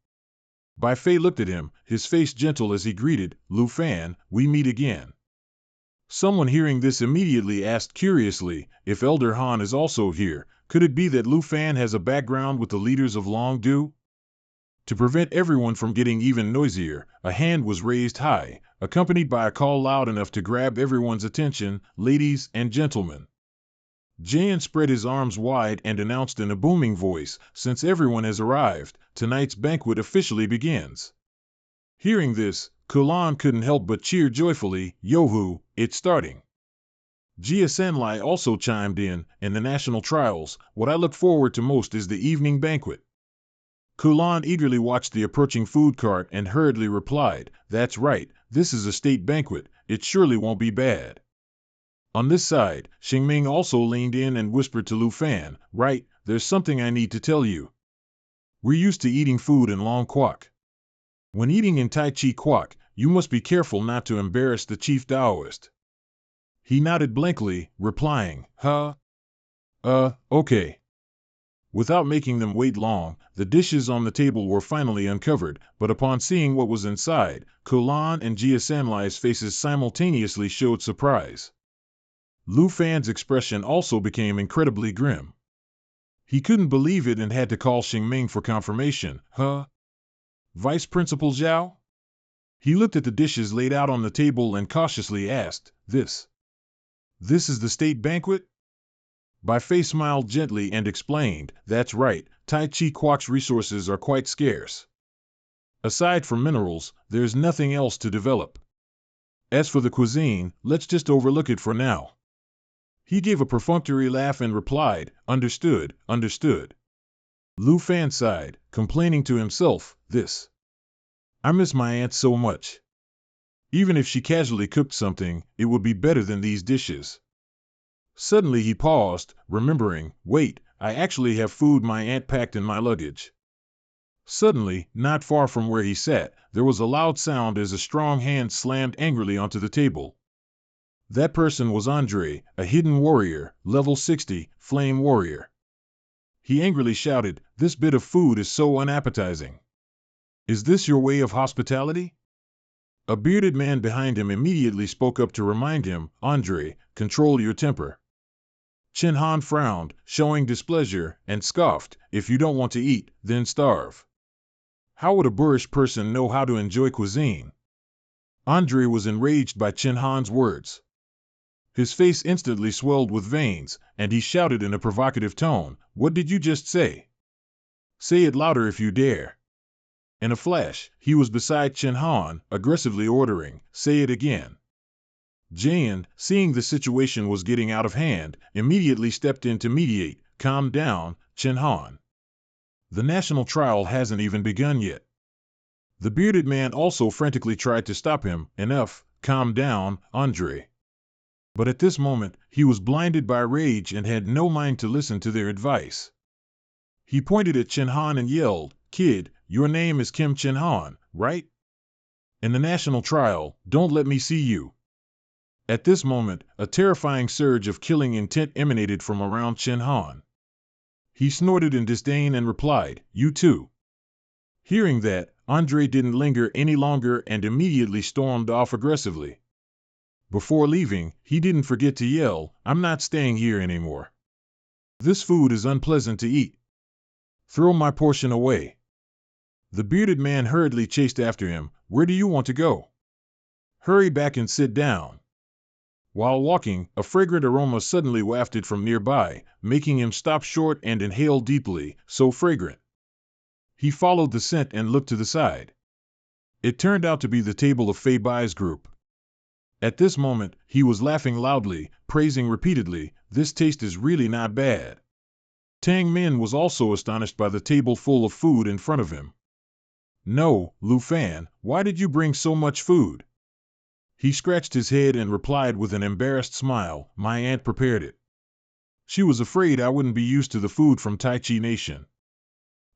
Bai Fei looked at him, his face gentle as he greeted, "Lu Fan, we meet again." Someone hearing this immediately asked curiously, if Elder Han is also here, could it be that Lu Fan has a background with the leaders of Long Du? To prevent everyone from getting even noisier, a hand was raised high, accompanied by a call loud enough to grab everyone's attention, "Ladies and gentlemen." Jan spread his arms wide and announced in a booming voice, "Since everyone has arrived, tonight's banquet officially begins." Hearing this, Kulan couldn't help but cheer joyfully, "Yohu, it's starting." Jia Sanlai also chimed in the national trials, what I look forward to most is the evening banquet." Kulan eagerly watched the approaching food cart and hurriedly replied, "That's right, this is a state banquet, it surely won't be bad." On this side, Xingming also leaned in and whispered to Lu Fan, "Right, there's something I need to tell you. We're used to eating food in long kwok. When eating in Tai Chi kwok, you must be careful not to embarrass the chief Taoist." He nodded blankly, replying, "Huh? Okay." Without making them wait long, the dishes on the table were finally uncovered, but upon seeing what was inside, Kulan and Jia Sanlai's faces simultaneously showed surprise. Lu Fan's expression also became incredibly grim. He couldn't believe it and had to call Xingming for confirmation. "Huh? Vice Principal Zhao?" He looked at the dishes laid out on the table and cautiously asked, This is the state banquet?" Bai Fei smiled gently and explained, "That's right, Tai Chi Kwok's resources are quite scarce. Aside from minerals, there's nothing else to develop. As for the cuisine, let's just overlook it for now." He gave a perfunctory laugh and replied, "Understood, understood." Lu Fan sighed, complaining to himself, I miss my aunt so much. Even if she casually cooked something, it would be better than these dishes." Suddenly he paused, remembering, "Wait, I actually have food my aunt packed in my luggage." Suddenly, not far from where he sat, there was a loud sound as a strong hand slammed angrily onto the table. That person was Andre, a hidden warrior, level 60, flame warrior. He angrily shouted, "This bit of food is so unappetizing. Is this your way of hospitality?" A bearded man behind him immediately spoke up to remind him, "Andre, control your temper." Chen Han frowned, showing displeasure, and scoffed, "If you don't want to eat, then starve. How would a boorish person know how to enjoy cuisine?" Andre was enraged by Chen Han's words. His face instantly swelled with veins, and he shouted in a provocative tone, "What did you just say? Say it louder if you dare." In a flash, he was beside Chen Han, aggressively ordering, "Say it again." Jian, seeing the situation was getting out of hand, immediately stepped in to mediate. "Calm down, Chen Han. The national trial hasn't even begun yet." The bearded man also frantically tried to stop him. "Enough, calm down, Andre." But at this moment, he was blinded by rage and had no mind to listen to their advice. He pointed at Chen Han and yelled, "Kid, your name is Kim Chen Han, right? In the national trial, don't let me see you." At this moment, a terrifying surge of killing intent emanated from around Chen Han. He snorted in disdain and replied, "You too." Hearing that, Andre didn't linger any longer and immediately stormed off aggressively. Before leaving, he didn't forget to yell, "I'm not staying here anymore. This food is unpleasant to eat. Throw my portion away." The bearded man hurriedly chased after him. "Where do you want to go? Hurry back and sit down." While walking, a fragrant aroma suddenly wafted from nearby, making him stop short and inhale deeply, so fragrant. He followed the scent and looked to the side. It turned out to be the table of Fei Bai's group. At this moment, he was laughing loudly, praising repeatedly, "This taste is really not bad." Tang Min was also astonished by the table full of food in front of him. "No, Lu Fan, why did you bring so much food?" He scratched his head and replied with an embarrassed smile, "My aunt prepared it. She was afraid I wouldn't be used to the food from Tai Chi Nation."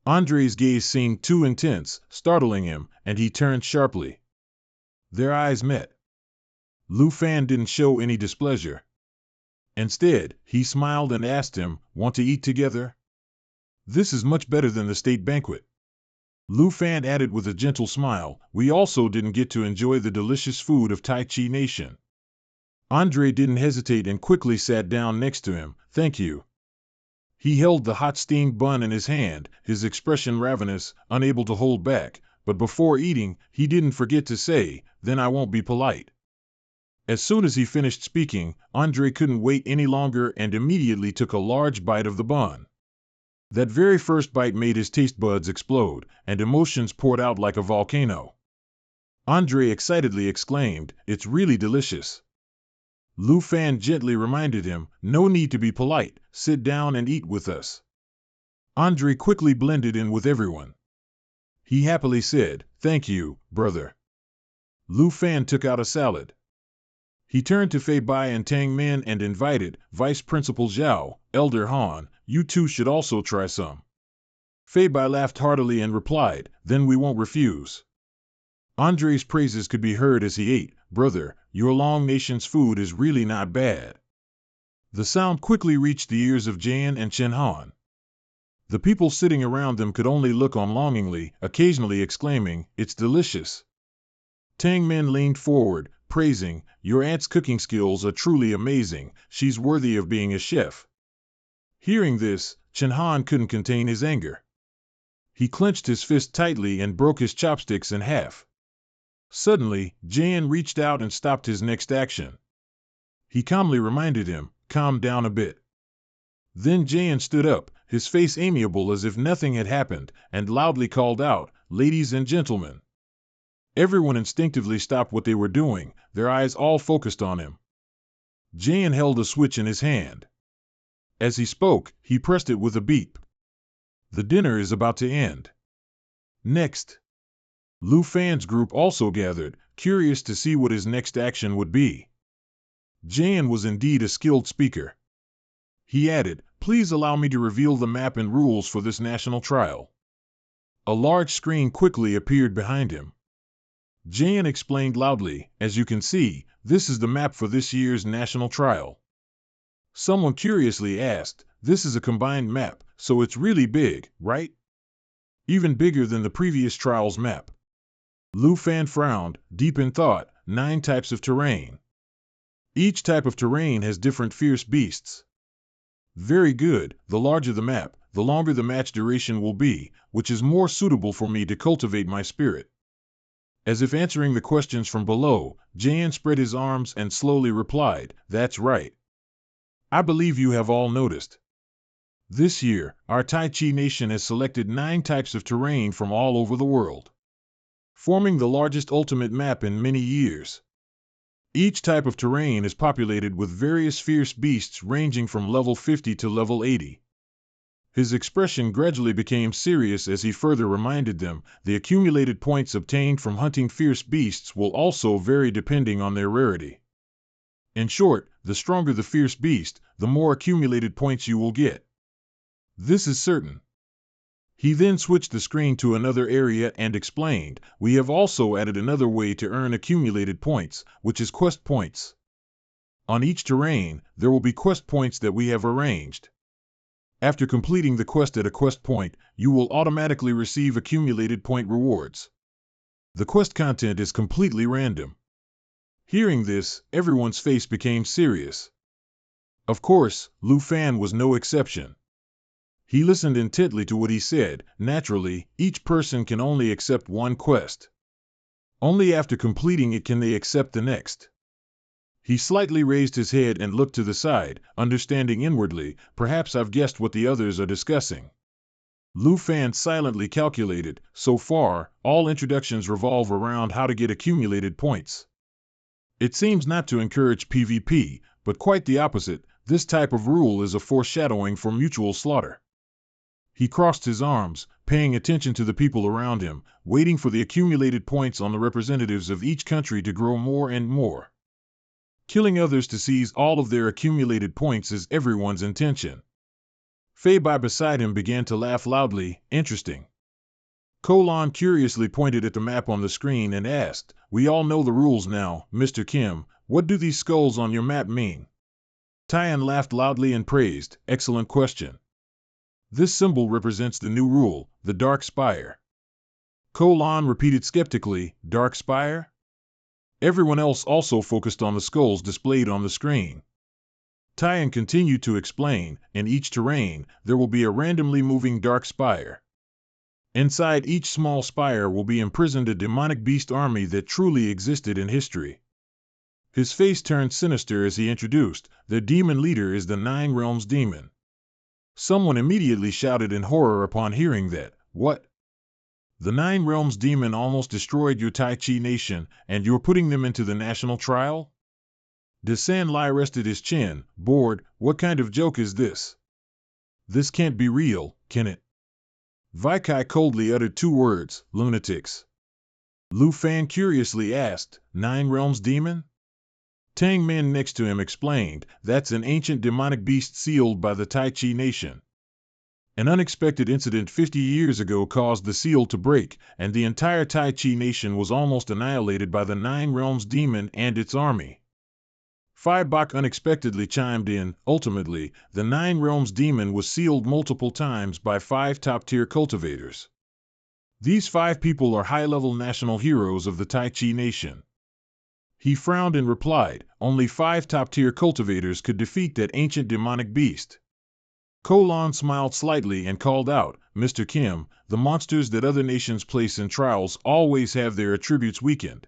Andre's gaze seemed too intense, startling him, and he turned sharply. Their eyes met. Lu Fan didn't show any displeasure. Instead, he smiled and asked him, "Want to eat together? This is much better than the state banquet." Lu Fan added with a gentle smile, "We also didn't get to enjoy the delicious food of Tai Chi Nation." Andre didn't hesitate and quickly sat down next to him. "Thank you." He held the hot steamed bun in his hand, his expression ravenous, unable to hold back, but before eating, he didn't forget to say, "Then I won't be polite." As soon as he finished speaking, Andre couldn't wait any longer and immediately took a large bite of the bun. That very first bite made his taste buds explode, and emotions poured out like a volcano. Andre excitedly exclaimed, "It's really delicious." Lu Fan gently reminded him, "No need to be polite, sit down and eat with us." Andre quickly blended in with everyone. He happily said, "Thank you, brother." Lu Fan took out a salad. He turned to Fei Bai and Tang Min and invited Vice Principal Zhao, Elder Han, "You two should also try some." Fei Bai laughed heartily and replied, "Then we won't refuse." Andre's praises could be heard as he ate. "Brother, your Long Nation's food is really not bad." The sound quickly reached the ears of Jan and Chen Han. The people sitting around them could only look on longingly, occasionally exclaiming, "It's delicious." Tang Min leaned forward, praising, "Your aunt's cooking skills are truly amazing. She's worthy of being a chef." Hearing this, Chen Han couldn't contain his anger. He clenched his fist tightly and broke his chopsticks in half. Suddenly, Jan reached out and stopped his next action. He calmly reminded him, "Calm down a bit." Then Jan stood up, his face amiable as if nothing had happened, and loudly called out, "Ladies and gentlemen." Everyone instinctively stopped what they were doing, their eyes all focused on him. Jan held a switch in his hand. As he spoke, he pressed it with a beep. "The dinner is about to end. Next." Lu Fan's group also gathered, curious to see what his next action would be. Jan was indeed a skilled speaker. He added, "Please allow me to reveal the map and rules for this national trial." A large screen quickly appeared behind him. Jan explained loudly, "As you can see, this is the map for this year's national trial." Someone curiously asked, "This is a combined map, so it's really big, right?" "Even bigger than the previous trial's map." Lu Fan frowned, deep in thought. 9 types of terrain. Each type of terrain has different fierce beasts. Very good, the larger the map, the longer the match duration will be, which is more suitable for me to cultivate my spirit. As if answering the questions from below, Jan spread his arms and slowly replied, "That's right. I believe you have all noticed. This year, our Tai Chi nation has selected 9 types of terrain from all over the world, forming the largest ultimate map in many years. Each type of terrain is populated with various fierce beasts ranging from level 50 to level 80. His expression gradually became serious as he further reminded them, "The accumulated points obtained from hunting fierce beasts will also vary depending on their rarity. In short, the stronger the fierce beast, the more accumulated points you will get. This is certain." He then switched the screen to another area and explained, "We have also added another way to earn accumulated points, which is quest points. On each terrain, there will be quest points that we have arranged. After completing the quest at a quest point, you will automatically receive accumulated point rewards. The quest content is completely random." Hearing this, everyone's face became serious. Of course, Lu Fan was no exception. He listened intently to what he said. Naturally, each person can only accept one quest. Only after completing it can they accept the next. He slightly raised his head and looked to the side, understanding inwardly, "Perhaps I've guessed what the others are discussing." Lu Fan silently calculated, "So far, all introductions revolve around how to get accumulated points. It seems not to encourage PvP, but quite the opposite. This type of rule is a foreshadowing for mutual slaughter." He crossed his arms, paying attention to the people around him, waiting for the accumulated points on the representatives of each country to grow more and more. Killing others to seize all of their accumulated points is everyone's intention. Fei Bai beside him began to laugh loudly. "Interesting." Colon curiously pointed at the map on the screen and asked, "We all know the rules now, Mr. Kim. What do these skulls on your map mean?" Tian laughed loudly and praised, "Excellent question. This symbol represents the new rule, the Dark Spire." Colon repeated skeptically, "Dark Spire?" Everyone else also focused on the skulls displayed on the screen. Tian continued to explain, "In each terrain, there will be a randomly moving Dark Spire. Inside each small spire will be imprisoned a demonic beast army that truly existed in history." His face turned sinister as he introduced, "Their demon leader is the 9 Realms demon." Someone immediately shouted in horror upon hearing that. "What? The 9 Realms demon almost destroyed your Tai Chi nation, and you're putting them into the national trial?" Desan Lai rested his chin, bored. "What kind of joke is this? This can't be real, can it?" Vikai coldly uttered two words, lunatics. Lu Fan curiously asked, Nine Realms Demon? Tang Min next to him explained, that's an ancient demonic beast sealed by the Tai Chi Nation. An unexpected incident 50 years ago caused the seal to break, and the entire Tai Chi Nation was almost annihilated by the Nine Realms Demon and its army. Phi Bak unexpectedly chimed in, ultimately, the Nine Realms Demon was sealed multiple times by 5 top-tier cultivators. These 5 people are high-level national heroes of the Tai Chi Nation. He frowned and replied, only 5 top-tier cultivators could defeat that ancient demonic beast. Kolon smiled slightly and called out, Mr. Kim, the monsters that other nations place in trials always have their attributes weakened.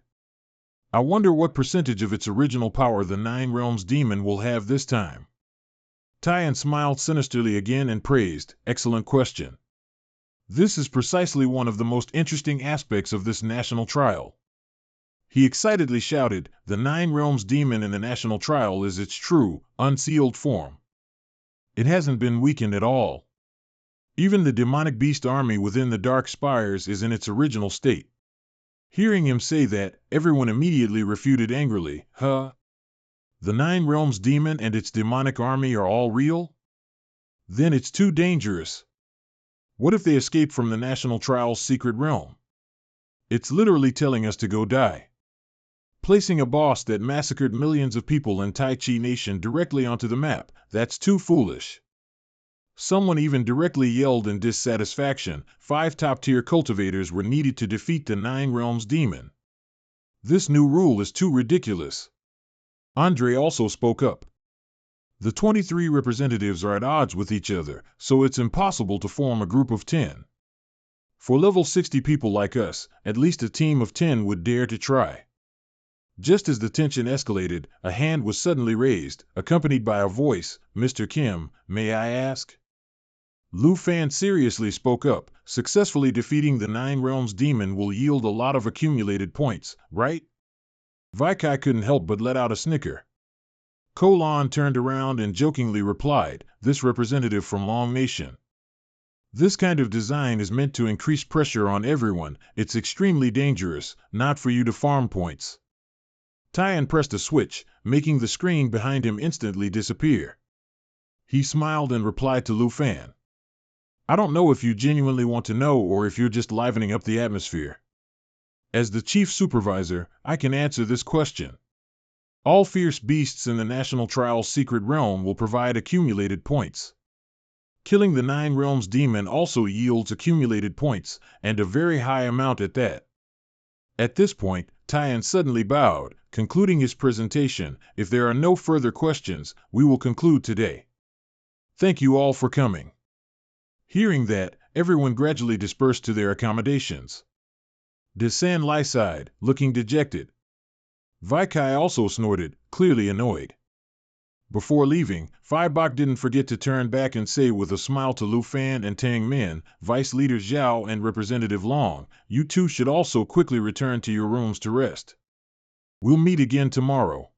I wonder what percentage of its original power the Nine Realms Demon will have this time. Tyan smiled sinisterly again and praised, excellent question. This is precisely one of the most interesting aspects of this national trial. He excitedly shouted, the Nine Realms Demon in the national trial is its true, unsealed form. It hasn't been weakened at all. Even the demonic beast army within the Dark Spires is in its original state. Hearing him say that, everyone immediately refuted angrily, huh? The Nine Realms Demon and its demonic army are all real? Then it's too dangerous. What if they escape from the national trial's secret realm? It's literally telling us to go die. Placing a boss that massacred millions of people in Tai Chi Nation directly onto the map, that's too foolish. Someone even directly yelled in dissatisfaction, 5 top-tier cultivators were needed to defeat the Nine Realms Demon. This new rule is too ridiculous. Andre also spoke up. The 23 representatives are at odds with each other, so it's impossible to form a group of 10. For level 60 people like us, at least a team of 10 would dare to try. Just as the tension escalated, a hand was suddenly raised, accompanied by a voice, Mr. Kim, may I ask? Lu Fan seriously spoke up, successfully defeating the Nine Realms Demon will yield a lot of accumulated points, right? Vikai couldn't help but let out a snicker. Kolon turned around and jokingly replied, this representative from Long Nation. This kind of design is meant to increase pressure on everyone, it's extremely dangerous, not for you to farm points. Tyan pressed a switch, making the screen behind him instantly disappear. He smiled and replied to Lu Fan. I don't know if you genuinely want to know or if you're just livening up the atmosphere. As the chief supervisor, I can answer this question. All fierce beasts in the National Trial's secret realm will provide accumulated points. Killing the Nine Realms Demon also yields accumulated points, and a very high amount at that. At this point, Tyan suddenly bowed, concluding his presentation. If there are no further questions, we will conclude today. Thank you all for coming. Hearing that, everyone gradually dispersed to their accommodations. Desan Lai sighed, looking dejected. Vikai also snorted, clearly annoyed. Before leaving, Phi Bak didn't forget to turn back and say with a smile to Lu Fan and Tang Min, Vice Leader Zhao and Representative Long, you two should also quickly return to your rooms to rest. We'll meet again tomorrow.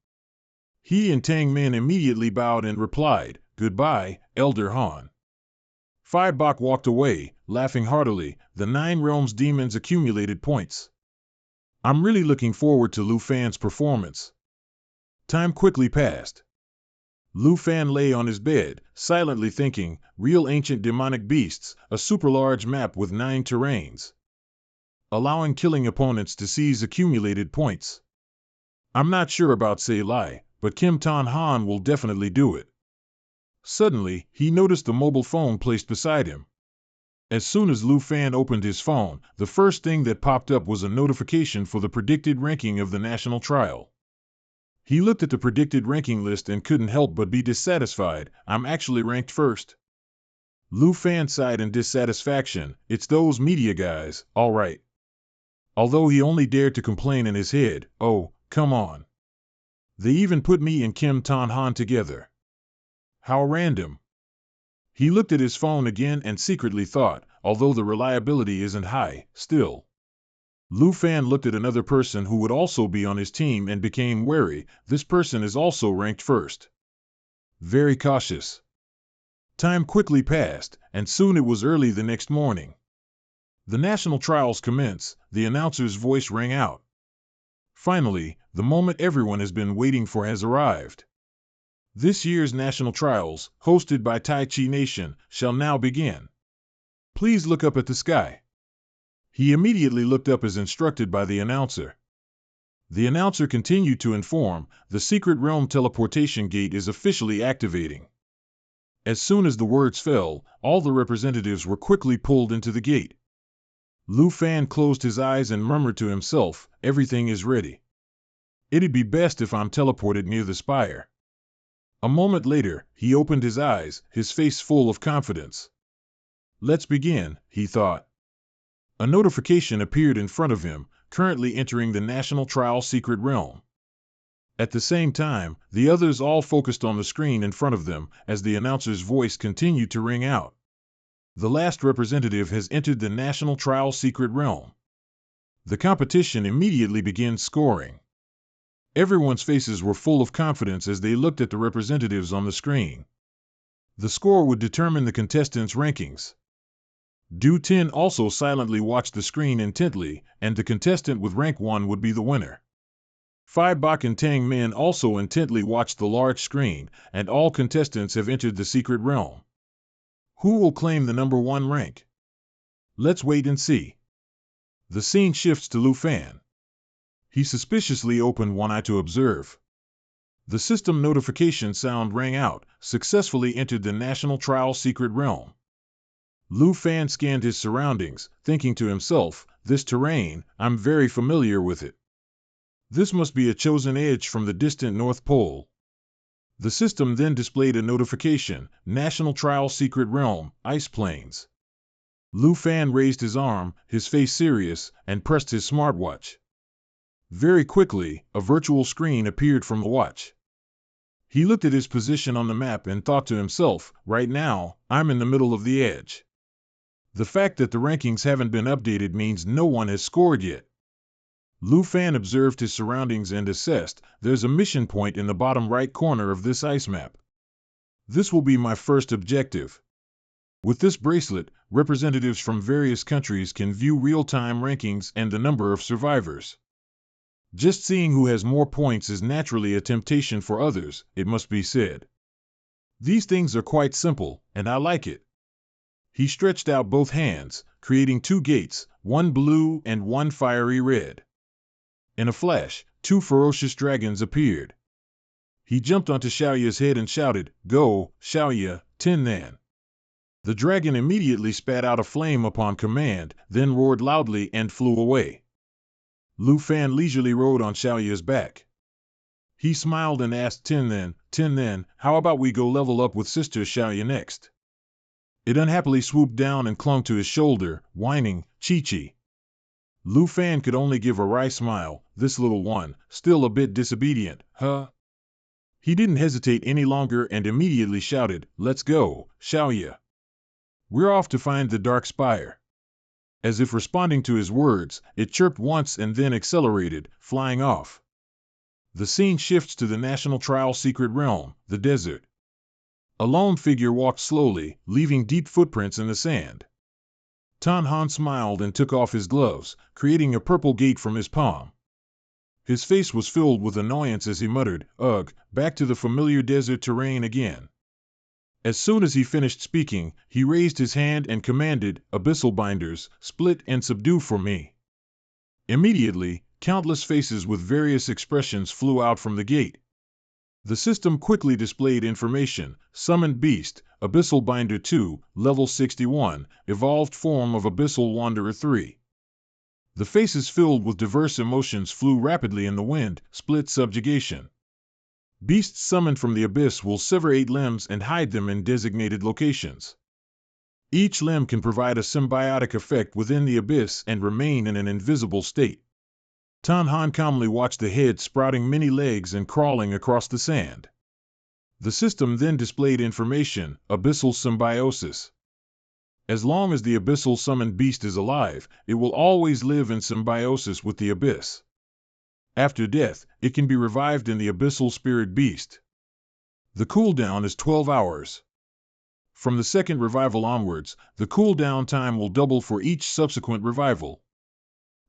He and Tang Min immediately bowed and replied, goodbye, Elder Han. Phi Bak walked away, laughing heartily, the Nine Realms Demon's accumulated points. I'm really looking forward to Lu Fan's performance. Time quickly passed. Lu Fan lay on his bed, silently thinking, real ancient demonic beasts, a super large map with 9 terrains, allowing killing opponents to seize accumulated points. I'm not sure about Sei Lai, but Kim Tan Han will definitely do it. Suddenly, he noticed the mobile phone placed beside him. As soon as Lu Fan opened his phone, the first thing that popped up was a notification for the predicted ranking of the national trial. He looked at the predicted ranking list and couldn't help but be dissatisfied. I'm actually ranked first. Lu Fan sighed in dissatisfaction. It's those media guys, all right. Although he only dared to complain in his head, oh, come on. They even put me and Kim Tan Han together. How random. He looked at his phone again and secretly thought, although the reliability isn't high, still. Lu Fan looked at another person who would also be on his team and became wary. This person is also ranked first. Very cautious. Time quickly passed, and soon it was early the next morning. The national trials commence, the announcer's voice rang out. Finally, the moment everyone has been waiting for has arrived. This year's national trials, hosted by Tai Chi Nation, shall now begin. Please look up at the sky. He immediately looked up as instructed by the announcer. The announcer continued to inform, the secret realm teleportation gate is officially activating. As soon as the words fell, all the representatives were quickly pulled into the gate. Lu Fan closed his eyes and murmured to himself, everything is ready. It'd be best if I'm teleported near the spire. A moment later, he opened his eyes, his face full of confidence. Let's begin, he thought. A notification appeared in front of him, currently entering the National Trial Secret Realm. At the same time, the others all focused on the screen in front of them as the announcer's voice continued to ring out. The last representative has entered the National Trial Secret Realm. The competition immediately begins scoring. Everyone's faces were full of confidence as they looked at the representatives on the screen. The score would determine the contestants' rankings. Du Tin also silently watched the screen intently, and the contestant with rank 1 would be the winner. Phi Bok and Tang Min also intently watched the large screen, and all contestants have entered the secret realm. Who will claim the number 1 rank? Let's wait and see. The scene shifts to Lu Fan. He suspiciously opened one eye to observe. The system notification sound rang out, successfully entered the National Trial Secret Realm. Lu Fan scanned his surroundings, thinking to himself, this terrain, I'm very familiar with it. This must be a chosen edge from the distant North Pole. The system then displayed a notification, National Trial Secret Realm, Ice Plains. Lu Fan raised his arm, his face serious, and pressed his smartwatch. Very quickly, a virtual screen appeared from the watch. He looked at his position on the map and thought to himself, right now, I'm in the middle of the edge. The fact that the rankings haven't been updated means no one has scored yet. Lu Fan observed his surroundings and assessed, there's a mission point in the bottom right corner of this ice map. This will be my first objective. With this bracelet, representatives from various countries can view real-time rankings and the number of survivors. Just seeing who has more points is naturally a temptation for others, it must be said. These things are quite simple, and I like it. He stretched out both hands, creating 2 gates, one blue and one fiery red. In a flash, 2 ferocious dragons appeared. He jumped onto Xiaoya's head and shouted, Go, Xiaoya, Tin Nan. The dragon immediately spat out a flame upon command, then roared loudly and flew away. Lu Fan leisurely rode on Xiaoya's back. He smiled and asked Tin Nan, how about we go level up with Sister Xiaoya next? It unhappily swooped down and clung to his shoulder, whining, Chi-Chi. Lu Fan could only give a wry smile, this little one, still a bit disobedient, huh? He didn't hesitate any longer and immediately shouted, Let's go, Xiaoya. We're off to find the Dark Spire. As if responding to his words, it chirped once and then accelerated, flying off. The scene shifts to the National Trial Secret Realm, the desert. A lone figure walked slowly, leaving deep footprints in the sand. Tan Han smiled and took off his gloves, creating a purple gate from his palm. His face was filled with annoyance as he muttered, Ugh, back to the familiar desert terrain again. As soon as he finished speaking, he raised his hand and commanded, Abyssal binders, split and subdue for me. Immediately, countless faces with various expressions flew out from the gate. The system quickly displayed information, Summoned Beast, Abyssal Binder 2, Level 61, Evolved Form of Abyssal Wanderer 3. The faces filled with diverse emotions flew rapidly in the wind, split subjugation. Beasts summoned from the abyss will sever 8 limbs and hide them in designated locations. Each limb can provide a symbiotic effect within the abyss and remain in an invisible state. Tan Han calmly watched the head sprouting many legs and crawling across the sand. The system then displayed information, Abyssal Symbiosis. As long as the Abyssal Summoned Beast is alive, it will always live in symbiosis with the abyss. After death, it can be revived in the Abyssal Spirit Beast. The cooldown is 12 hours. From the second revival onwards, the cooldown time will double for each subsequent revival.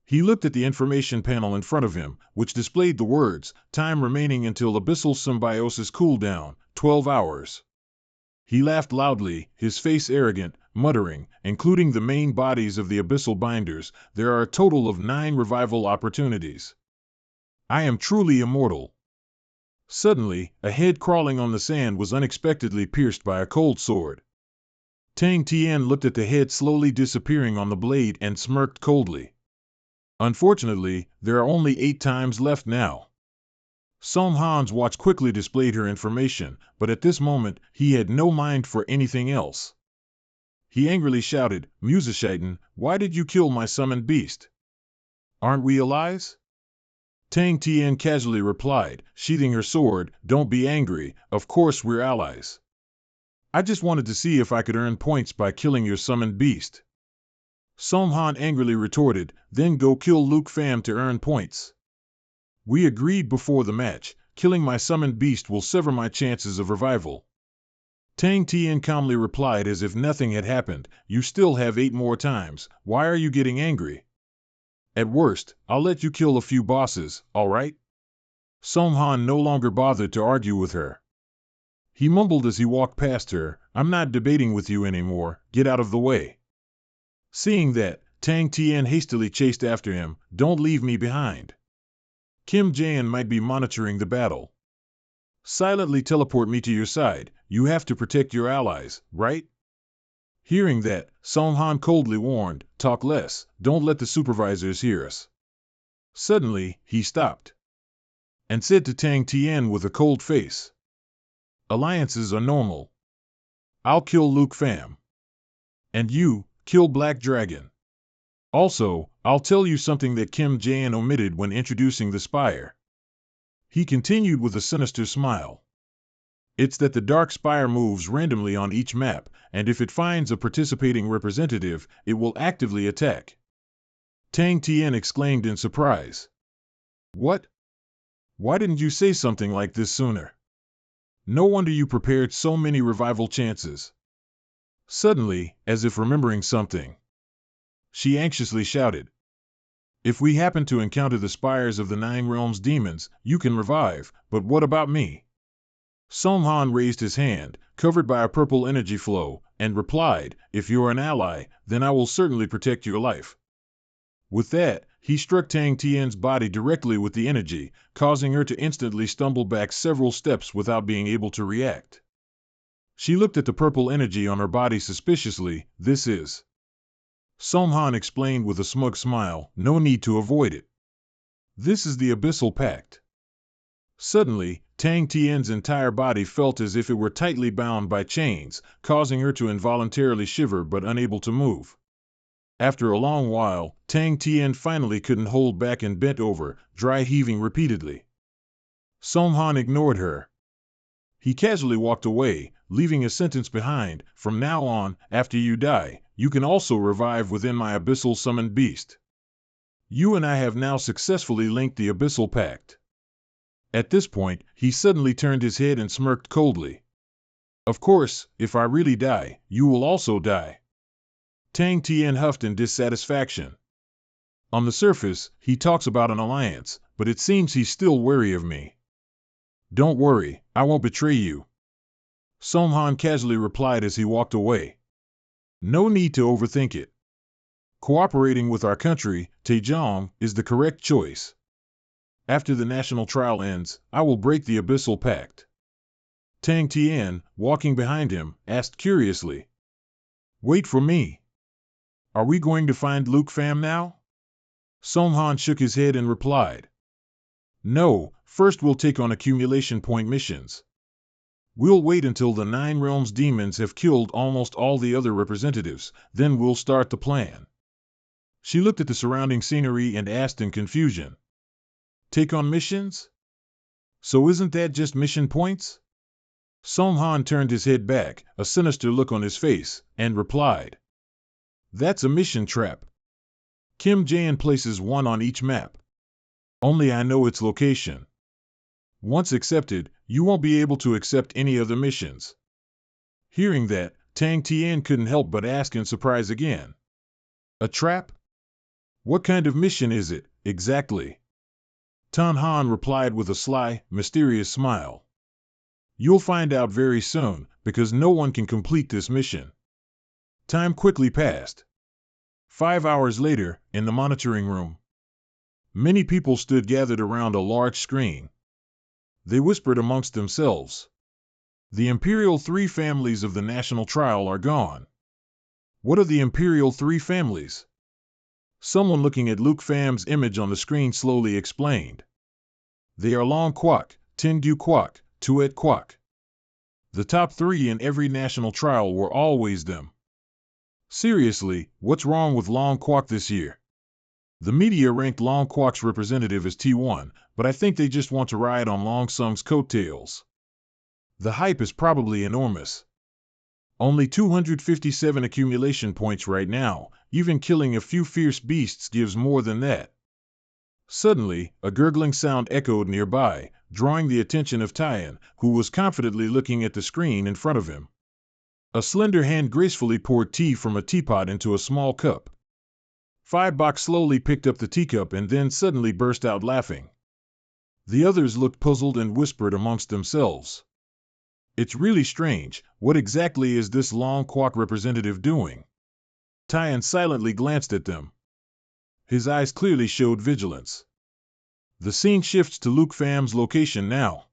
He looked at the information panel in front of him, which displayed the words, time remaining until Abyssal Symbiosis cooldown, 12 hours. He laughed loudly, his face arrogant, muttering, including the main bodies of the Abyssal Binders, there are a total of 9 revival opportunities. I am truly immortal. Suddenly, a head crawling on the sand was unexpectedly pierced by a cold sword. Tang Tian looked at the head slowly disappearing on the blade and smirked coldly. Unfortunately, there are only 8 times left now. Song Han's watch quickly displayed her information, but at this moment, he had no mind for anything else. He angrily shouted, Musician, why did you kill my summoned beast? Aren't we allies? Tang Tian casually replied, sheathing her sword, don't be angry, of course we're allies. I just wanted to see if I could earn points by killing your summoned beast. Song Han angrily retorted, then go kill Luke Pham to earn points. We agreed before the match, killing my summoned beast will sever my chances of revival. Tang Tian calmly replied as if nothing had happened, you still have 8 more times, why are you getting angry? At worst, I'll let you kill a few bosses, alright? Song Han no longer bothered to argue with her. He mumbled as he walked past her, I'm not debating with you anymore, get out of the way. Seeing that, Tang Tian hastily chased after him, don't leave me behind. Kim Jaen might be monitoring the battle. Silently teleport me to your side, you have to protect your allies, right? Hearing that, Song Han coldly warned, talk less, don't let the supervisors hear us. Suddenly, he stopped and said to Tang Tian with a cold face, alliances are normal. I'll kill Luke Pham. And you, kill Black Dragon. Also, I'll tell you something that Kim Jaen omitted when introducing the Spire. He continued with a sinister smile. It's that the Dark Spire moves randomly on each map, and if it finds a participating representative, it will actively attack. Tang Tian exclaimed in surprise. What? Why didn't you say something like this sooner? No wonder you prepared so many revival chances. Suddenly, as if remembering something, she anxiously shouted, if we happen to encounter the spires of the 9 realms demons, you can revive, but what about me? Song Han raised his hand, covered by a purple energy flow, and replied, if you're an ally, then I will certainly protect your life. With that, he struck Tang Tian's body directly with the energy, causing her to instantly stumble back several steps without being able to react. She looked at the purple energy on her body suspiciously, this is. Song Han explained with a smug smile, no need to avoid it. This is the Abyssal Pact. Suddenly, Tang Tian's entire body felt as if it were tightly bound by chains, causing her to involuntarily shiver but unable to move. After a long while, Tang Tian finally couldn't hold back and bent over, dry heaving repeatedly. Song Han ignored her. He casually walked away, leaving a sentence behind, from now on, after you die, you can also revive within my Abyssal Summoned Beast. You and I have now successfully linked the Abyssal Pact. At this point, he suddenly turned his head and smirked coldly. Of course, if I really die, you will also die. Tang Tian huffed in dissatisfaction. On the surface, he talks about an alliance, but it seems he's still wary of me. Don't worry, I won't betray you. Song Han casually replied as he walked away. No need to overthink it. Cooperating with our country, Taejong, is the correct choice. After the national trial ends, I will break the Abyssal Pact. Tang Tian, walking behind him, asked curiously. Wait for me. Are we going to find Luke Pham now? Song Han shook his head and replied. No, first we'll take on accumulation point missions. We'll wait until the 9 realms demons have killed almost all the other representatives, then we'll start the plan. She looked at the surrounding scenery and asked in confusion. Take on missions? So isn't that just mission points? Song Han turned his head back, a sinister look on his face, and replied. That's a mission trap. Kim Jaen places one on each map. Only I know its location. Once accepted, you won't be able to accept any other missions. Hearing that, Tang Tian couldn't help but ask in surprise again. A trap? What kind of mission is it, exactly? Tan Han replied with a sly, mysterious smile. You'll find out very soon, because no one can complete this mission. Time quickly passed. 5 hours later, in the monitoring room, many people stood gathered around a large screen. They whispered amongst themselves. The imperial three families of the national trial are gone. What are the imperial three families? Someone looking at Luke Fam's image on the screen slowly explained. They are Long Quoc, Tindu Quoc, Tuet Quoc. The top three in every national trial were always them. Seriously, what's wrong with Long Quoc this year? The media ranked Long Quoc's representative as T1, but I think they just want to ride on Long Sung's coattails. The hype is probably enormous. Only 257 accumulation points right now, even killing a few fierce beasts gives more than that. Suddenly, a gurgling sound echoed nearby, drawing the attention of Tian, who was confidently looking at the screen in front of him. A slender hand gracefully poured tea from a teapot into a small cup. Phi Bok slowly picked up the teacup and then suddenly burst out laughing. The others looked puzzled and whispered amongst themselves. It's really strange, what exactly is this Long Quoc representative doing? Tian silently glanced at them. His eyes clearly showed vigilance. The scene shifts to Luke Fam's location now.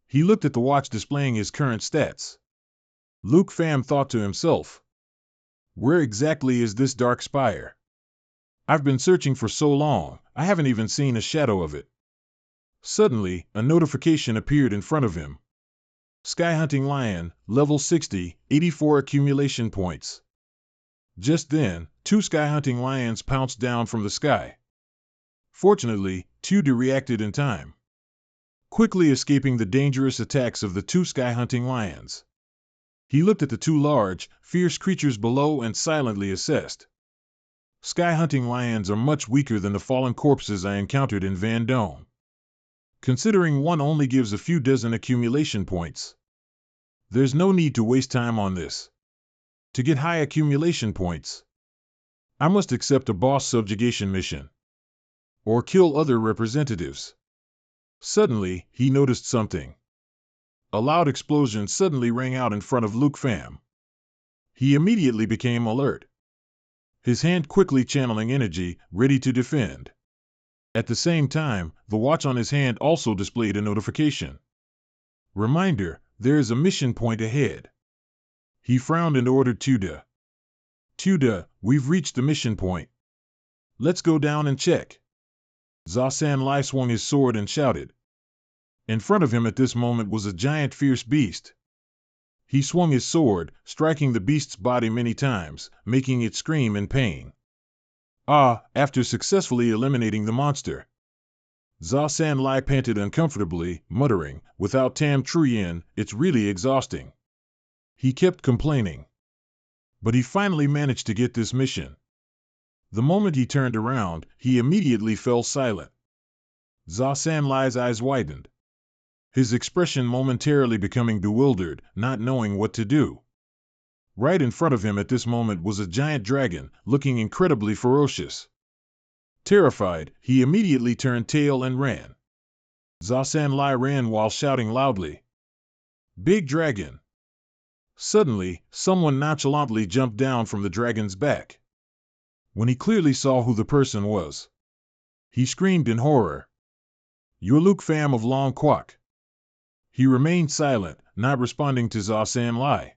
He looked at the watch displaying his current stats. Luke Pham thought to himself. Where exactly is this dark spire? I've been searching for so long, I haven't even seen a shadow of it. Suddenly, a notification appeared in front of him. Sky Hunting Lion, level 60, 84 accumulation points. Just then, 2 Sky Hunting Lions pounced down from the sky. Fortunately, Tuda reacted in time, quickly escaping the dangerous attacks of the 2 Sky Hunting Lions. He looked at the 2 large, fierce creatures below and silently assessed. Sky Hunting Lions are much weaker than the fallen corpses I encountered in Van Dome. Considering one only gives a few dozen accumulation points, there's no need to waste time on this. To get high accumulation points, I must accept a boss subjugation mission, or kill other representatives. Suddenly, he noticed something. A loud explosion suddenly rang out in front of Luke Pham. He immediately became alert, his hand quickly channeling energy, ready to defend. At the same time, the watch on his hand also displayed a notification. Reminder, there is a mission point ahead. He frowned and ordered Tuda. Tuda, we've reached the mission point. Let's go down and check. Zha San Lai swung his sword and shouted. In front of him at this moment was a giant fierce beast. He swung his sword, striking the beast's body many times, making it scream in pain. After successfully eliminating the monster, Zha San Lai panted uncomfortably, muttering, without Tam Truyen, it's really exhausting. He kept complaining. But he finally managed to get this mission. The moment he turned around, he immediately fell silent. Zha San Lai's eyes widened, his expression momentarily becoming bewildered, not knowing what to do. Right in front of him at this moment was a giant dragon, looking incredibly ferocious. Terrified, he immediately turned tail and ran. Zha San Lai ran while shouting loudly, "Big dragon!" Suddenly, someone nonchalantly jumped down from the dragon's back. When he clearly saw who the person was, he screamed in horror. "You're Luke Pham of Long Quoc." He remained silent, not responding to Zha San Lai.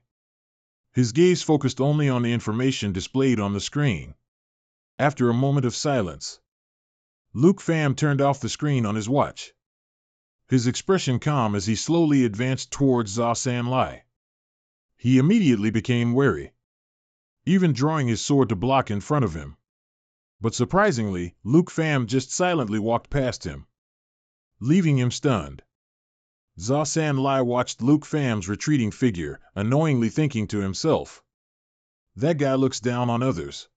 His gaze focused only on the information displayed on the screen. After a moment of silence, Luke Pham turned off the screen on his watch, his expression calm as he slowly advanced towards Zha San Lai. He immediately became wary, even drawing his sword to block in front of him. But surprisingly, Luke Pham just silently walked past him, leaving him stunned. Zha San Lai watched Luke Pham's retreating figure, annoyingly thinking to himself, that guy looks down on others.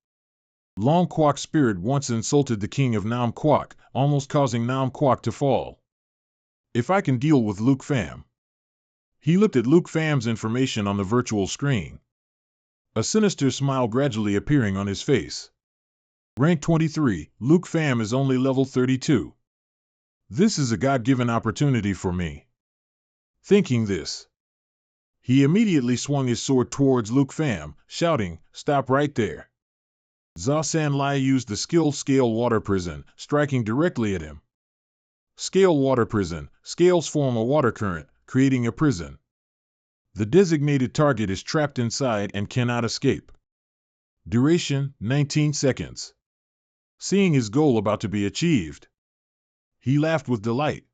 Long Quoc's spirit once insulted the king of Nam Quoc, almost causing Nam Quoc to fall. If I can deal with Luke Pham. He looked at Luke Pham's information on the virtual screen. a sinister smile gradually appearing on his face. Rank 23, Luke Pham is only level 32. This is a God-given opportunity for me. Thinking this, he immediately swung his sword towards Luke Pham, shouting, "Stop right there." Za San Lai used the skill Scale Water Prison, striking directly at him. Scale Water Prison. Scales form a water current, creating a prison. The designated target is trapped inside and cannot escape. Duration, 19 seconds. Seeing his goal about to be achieved, he laughed with delight.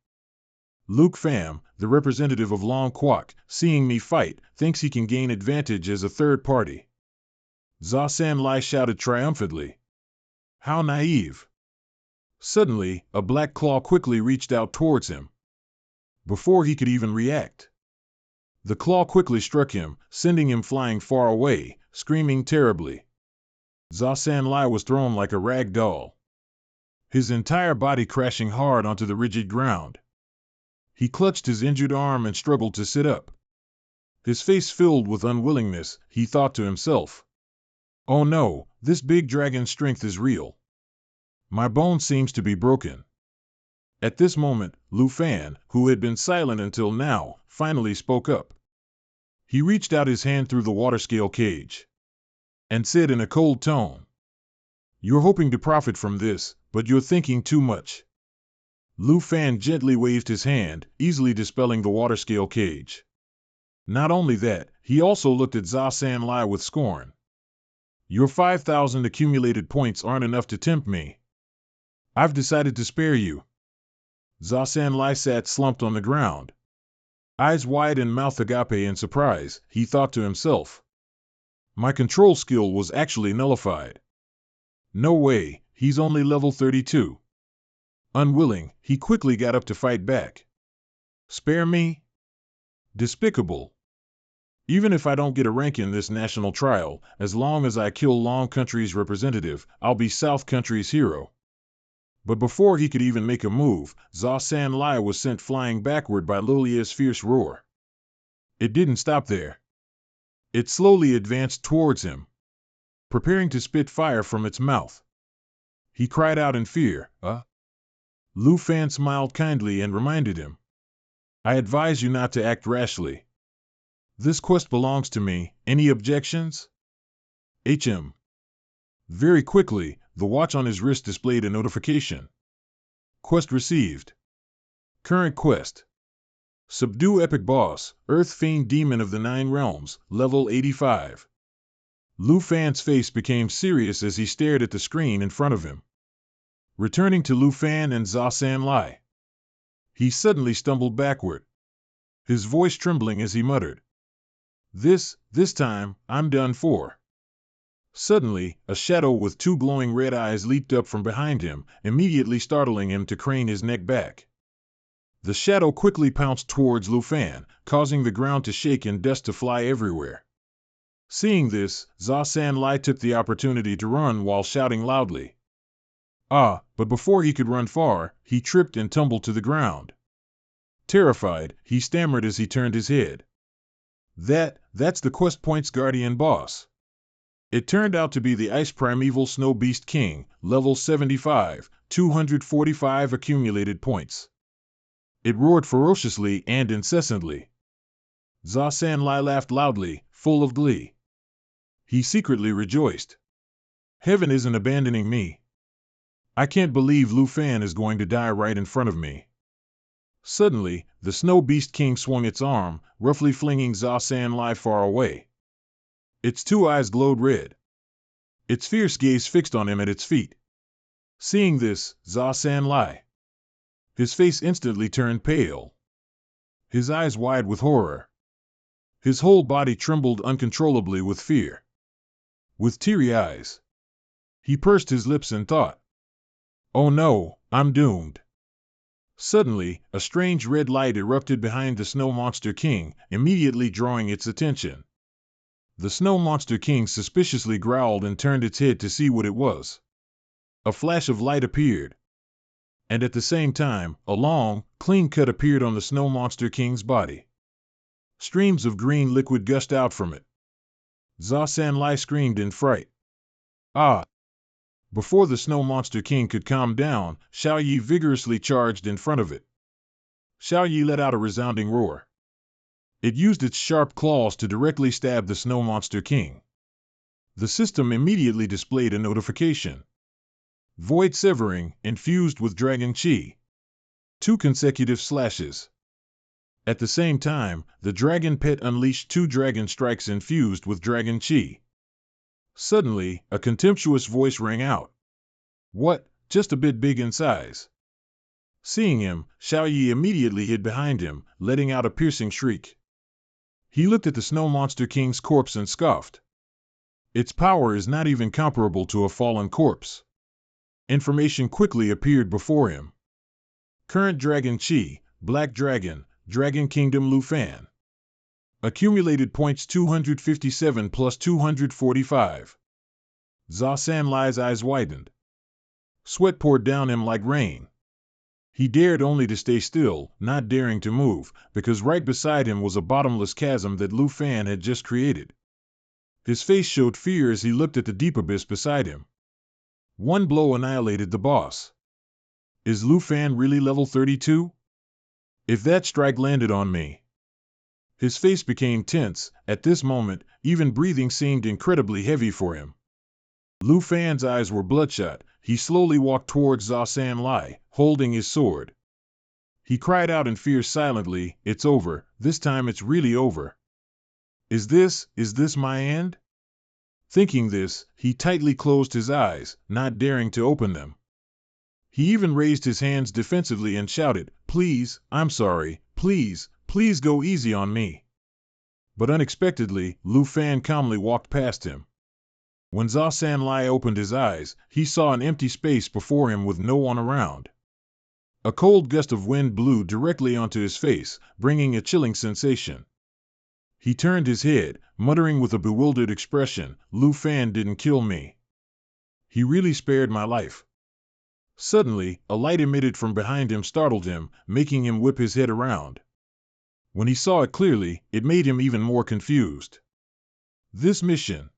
Luke Pham, the representative of Long Quoc, seeing me fight, thinks he can gain advantage as a third party. Za San Lai shouted triumphantly. How naive! Suddenly, a black claw quickly reached out towards him. Before he could even react, the claw quickly struck him, sending him flying far away, screaming terribly. Za San Lai was thrown like a rag doll, his entire body crashing hard onto the rigid ground. He clutched his injured arm and struggled to sit up. His face filled with unwillingness, he thought to himself. Oh no, this big dragon's strength is real. My bone seems to be broken. At this moment, Lu Fan, who had been silent until now, finally spoke up. He reached out his hand through the water scale cage and said in a cold tone, "You're hoping to profit from this, but you're thinking too much." Lu Fan gently waved his hand, easily dispelling the water scale cage. Not only that, he also looked at Za San Lai with scorn. "Your 5,000 accumulated points aren't enough to tempt me. I've decided to spare you." Za San Lai sat slumped on the ground, eyes wide and mouth agape in surprise. He thought to himself, my control skill was actually nullified. No way, he's only level 32. Unwilling, he quickly got up to fight back. Spare me? Despicable. Even if I don't get a rank in this national trial, as long as I kill Long Country's representative, I'll be South Country's hero. But before he could even make a move, Za San Lai was sent flying backward by Lolia's fierce roar. It didn't stop there. It slowly advanced towards him, preparing to spit fire from its mouth. He cried out in fear, Lu Fan smiled kindly and reminded him, I advise you not to act rashly. This quest belongs to me. Any objections? HM. Very quickly, the watch on his wrist displayed a notification. Quest received. Current quest. Subdue Epic Boss, Earth Fiend Demon of the Nine Realms, level 85. Lu Fan's face became serious as he stared at the screen in front of him. Returning to Lu Fan and Za San Lai, he suddenly stumbled backward, his voice trembling as he muttered, This time, I'm done for. Suddenly, a shadow with two glowing red eyes leaped up from behind him, immediately startling him to crane his neck back. The shadow quickly pounced towards Lu Fan, causing the ground to shake and dust to fly everywhere. Seeing this, Za San Lai took the opportunity to run while shouting loudly. But before he could run far, he tripped and tumbled to the ground. Terrified, he stammered as he turned his head. That's the Quest Point's guardian boss. It turned out to be the Ice Primeval Snow Beast King, level 75, 245 accumulated points. It roared ferociously and incessantly. Za San Lai laughed loudly, full of glee. He secretly rejoiced. Heaven isn't abandoning me. I can't believe Lu Fan is going to die right in front of me. Suddenly, the Snow Beast King swung its arm, roughly flinging Za San Lai far away. Its two eyes glowed red, its fierce gaze fixed on him at its feet. Seeing this, Za San Lai, his face instantly turned pale, his eyes wide with horror. His whole body trembled uncontrollably with fear. With teary eyes, he pursed his lips and thought, Oh no, I'm doomed. Suddenly, a strange red light erupted behind the Snow Monster King, immediately drawing its attention. The Snow Monster King suspiciously growled and turned its head to see what it was. A flash of light appeared, and at the same time, a long, clean cut appeared on the Snow Monster King's body. Streams of green liquid gushed out from it. Zha San Lai screamed in fright. Ah! Before the Snow Monster King could calm down, Xiao Yi vigorously charged in front of it. Xiao Yi let out a resounding roar. It used its sharp claws to directly stab the Snow Monster King. The system immediately displayed a notification. Void Severing, infused with Dragon Chi. 2 consecutive slashes. At the same time, the Dragon Pet unleashed 2 Dragon Strikes infused with Dragon Chi. Suddenly, a contemptuous voice rang out. What? Just a bit big in size. Seeing him, Xiao Yi immediately hid behind him, letting out a piercing shriek. He looked at the Snow Monster King's corpse and scoffed. Its power is not even comparable to a fallen corpse. Information quickly appeared before him. Current Dragon Chi, Black Dragon, Dragon Kingdom Lu Fan. Accumulated points 257 plus 245. Zha San Lai's eyes widened. Sweat poured down him like rain. He dared only to stay still, not daring to move, because right beside him was a bottomless chasm that Lu Fan had just created. His face showed fear as he looked at the deep abyss beside him. One blow annihilated the boss. Is Lu Fan really level 32? If that strike landed on me... His face became tense. At this moment, even breathing seemed incredibly heavy for him. Lu Fan's eyes were bloodshot. He slowly walked towards Zha San Lai, holding his sword. He cried out in fear silently, "It's over, this time it's really over. Is this my end?" Thinking this, he tightly closed his eyes, not daring to open them. He even raised his hands defensively and shouted, "Please, I'm sorry, please, please go easy on me." But unexpectedly, Lu Fan calmly walked past him. When Zha San Lai opened his eyes, he saw an empty space before him with no one around. A cold gust of wind blew directly onto his face, bringing a chilling sensation. He turned his head, muttering with a bewildered expression, "Lu Fan didn't kill me. He really spared my life." Suddenly, a light emitted from behind him startled him, making him whip his head around. When he saw it clearly, it made him even more confused. This mission.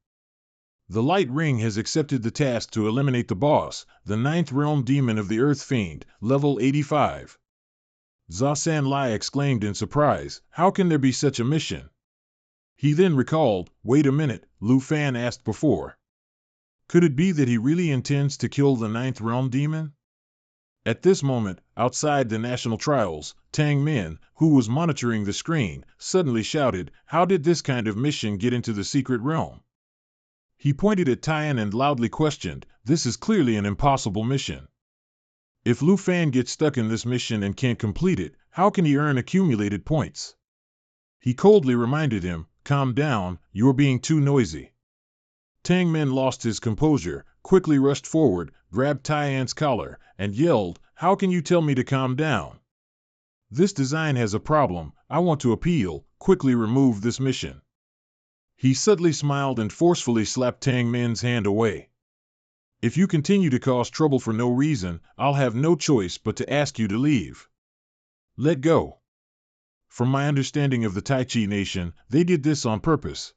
The Light Ring has accepted the task to eliminate the boss, the 9th Realm Demon of the Earth Fiend, level 85. Zha San Lai exclaimed in surprise, "How can there be such a mission?" He then recalled, "Wait a minute," Lu Fan asked before. Could it be that he really intends to kill the 9th Realm Demon? At this moment, outside the National Trials, Tamer, who was monitoring the screen, suddenly shouted, "How did this kind of mission get into the secret realm?" He pointed at Tian and loudly questioned, "This is clearly an impossible mission. If Lu Fan gets stuck in this mission and can't complete it, how can he earn accumulated points?" He coldly reminded him, "Calm down, you're being too noisy." Tang Min lost his composure, quickly rushed forward, grabbed Tian's collar, and yelled, "How can you tell me to calm down? This design has a problem. I want to appeal. Quickly remove this mission." He subtly smiled and forcefully slapped Tang Min's hand away. "If you continue to cause trouble for no reason, I'll have no choice but to ask you to leave. Let go." From my understanding of the Tai Chi Nation, they did this on purpose.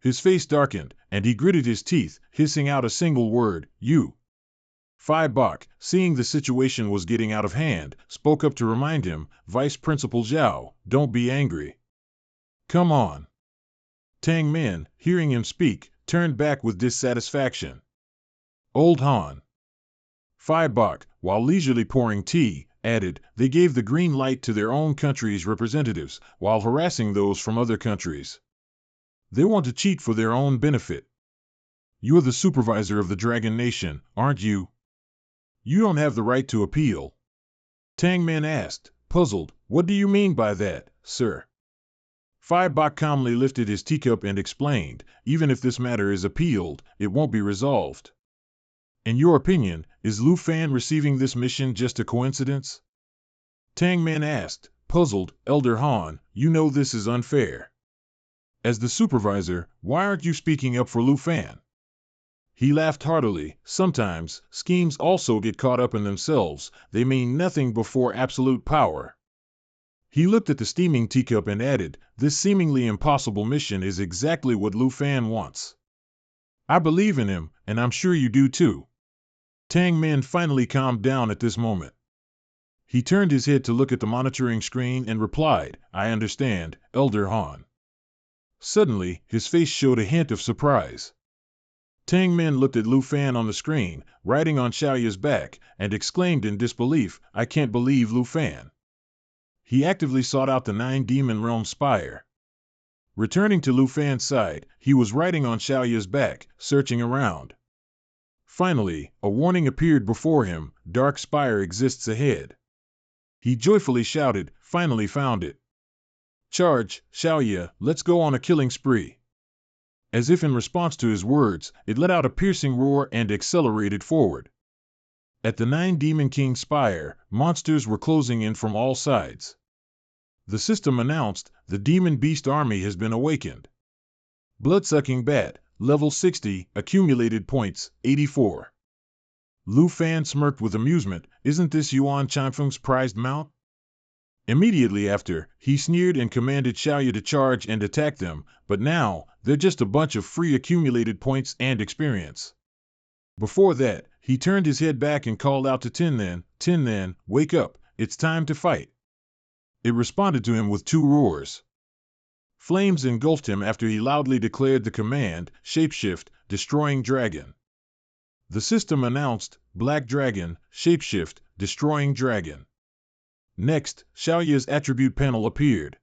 His face darkened, and he gritted his teeth, hissing out a single word, "You." Phi Bok, seeing the situation was getting out of hand, spoke up to remind him, "Vice Principal Zhao, don't be angry. Come on." Tang Min, hearing him speak, turned back with dissatisfaction. "Old Han." Phi Bok, while leisurely pouring tea, added, "They gave the green light to their own country's representatives, while harassing those from other countries. They want to cheat for their own benefit. You're the supervisor of the Dragon Nation, aren't you? You don't have the right to appeal." Tang Min asked, puzzled, "What do you mean by that, sir?" Phi Bok calmly lifted his teacup and explained, "Even if this matter is appealed, it won't be resolved. In your opinion, is Lu Fan receiving this mission just a coincidence?" Tang Min asked, puzzled, "Elder Han, you know this is unfair. As the supervisor, why aren't you speaking up for Lu Fan?" He laughed heartily. "Sometimes, schemes also get caught up in themselves. They mean nothing before absolute power." He looked at the steaming teacup and added, "This seemingly impossible mission is exactly what Lu Fan wants." "I believe in him, and I'm sure you do too." Tang Min finally calmed down at this moment. He turned his head to look at the monitoring screen and replied, "I understand, Elder Han." Suddenly, his face showed a hint of surprise. Tang Min looked at Lu Fan on the screen, riding on Xiaoya's back, and exclaimed in disbelief, "I can't believe Lu Fan." He actively sought out the 9-demon realm spire. Returning to Lu Fan's side, he was riding on Xiaoya's back, searching around. Finally, a warning appeared before him, "Dark spire exists ahead." He joyfully shouted, "Finally found it. Charge, Xiaoya, let's go on a killing spree." As if in response to his words, it let out a piercing roar and accelerated forward. At the 9-demon king spire, monsters were closing in from all sides. The system announced, "The demon beast army has been awakened. Blood-sucking bat, level 60, accumulated points, 84. Lu Fan smirked with amusement, "Isn't this Yuan Chanfeng's prized mount?" Immediately after, he sneered and commanded Xiaoya to charge and attack them, but now, they're just a bunch of free accumulated points and experience. Before that, he turned his head back and called out to Tinnan, "Tinnan, wake up, it's time to fight." It responded to him with 2 roars. Flames engulfed him after he loudly declared the command, "Shapeshift, destroying dragon." The system announced, "Black dragon, shapeshift, destroying dragon." Next, Xiaoya's attribute panel appeared.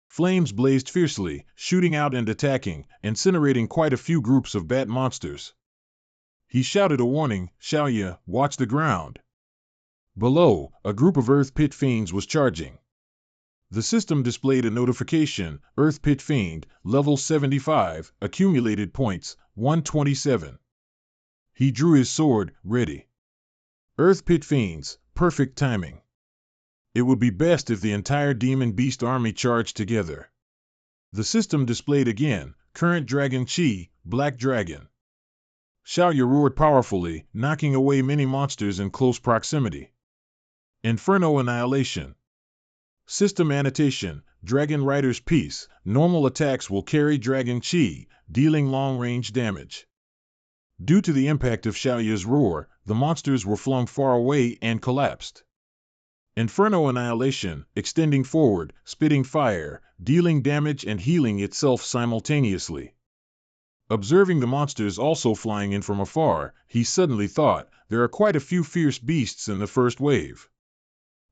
Flames blazed fiercely, shooting out and attacking, incinerating quite a few groups of bat monsters. He shouted a warning, "Xiaoya, watch the ground." Below, a group of Earth Pit Fiends was charging. The system displayed a notification, "Earth Pit Fiend, level 75, accumulated points, 127. He drew his sword, ready. Earth Pit Fiends, perfect timing. It would be best if the entire demon beast army charged together. The system displayed again, "Current Dragon Chi, Black Dragon." Xiaoya roared powerfully, knocking away many monsters in close proximity. Inferno Annihilation. System annotation, Dragon Rider's Piece, normal attacks will carry Dragon Chi, dealing long-range damage. Due to the impact of Xiaoya's roar, the monsters were flung far away and collapsed. Inferno Annihilation, extending forward, spitting fire, dealing damage and healing itself simultaneously. Observing the monsters also flying in from afar, he suddenly thought, there are quite a few fierce beasts in the first wave.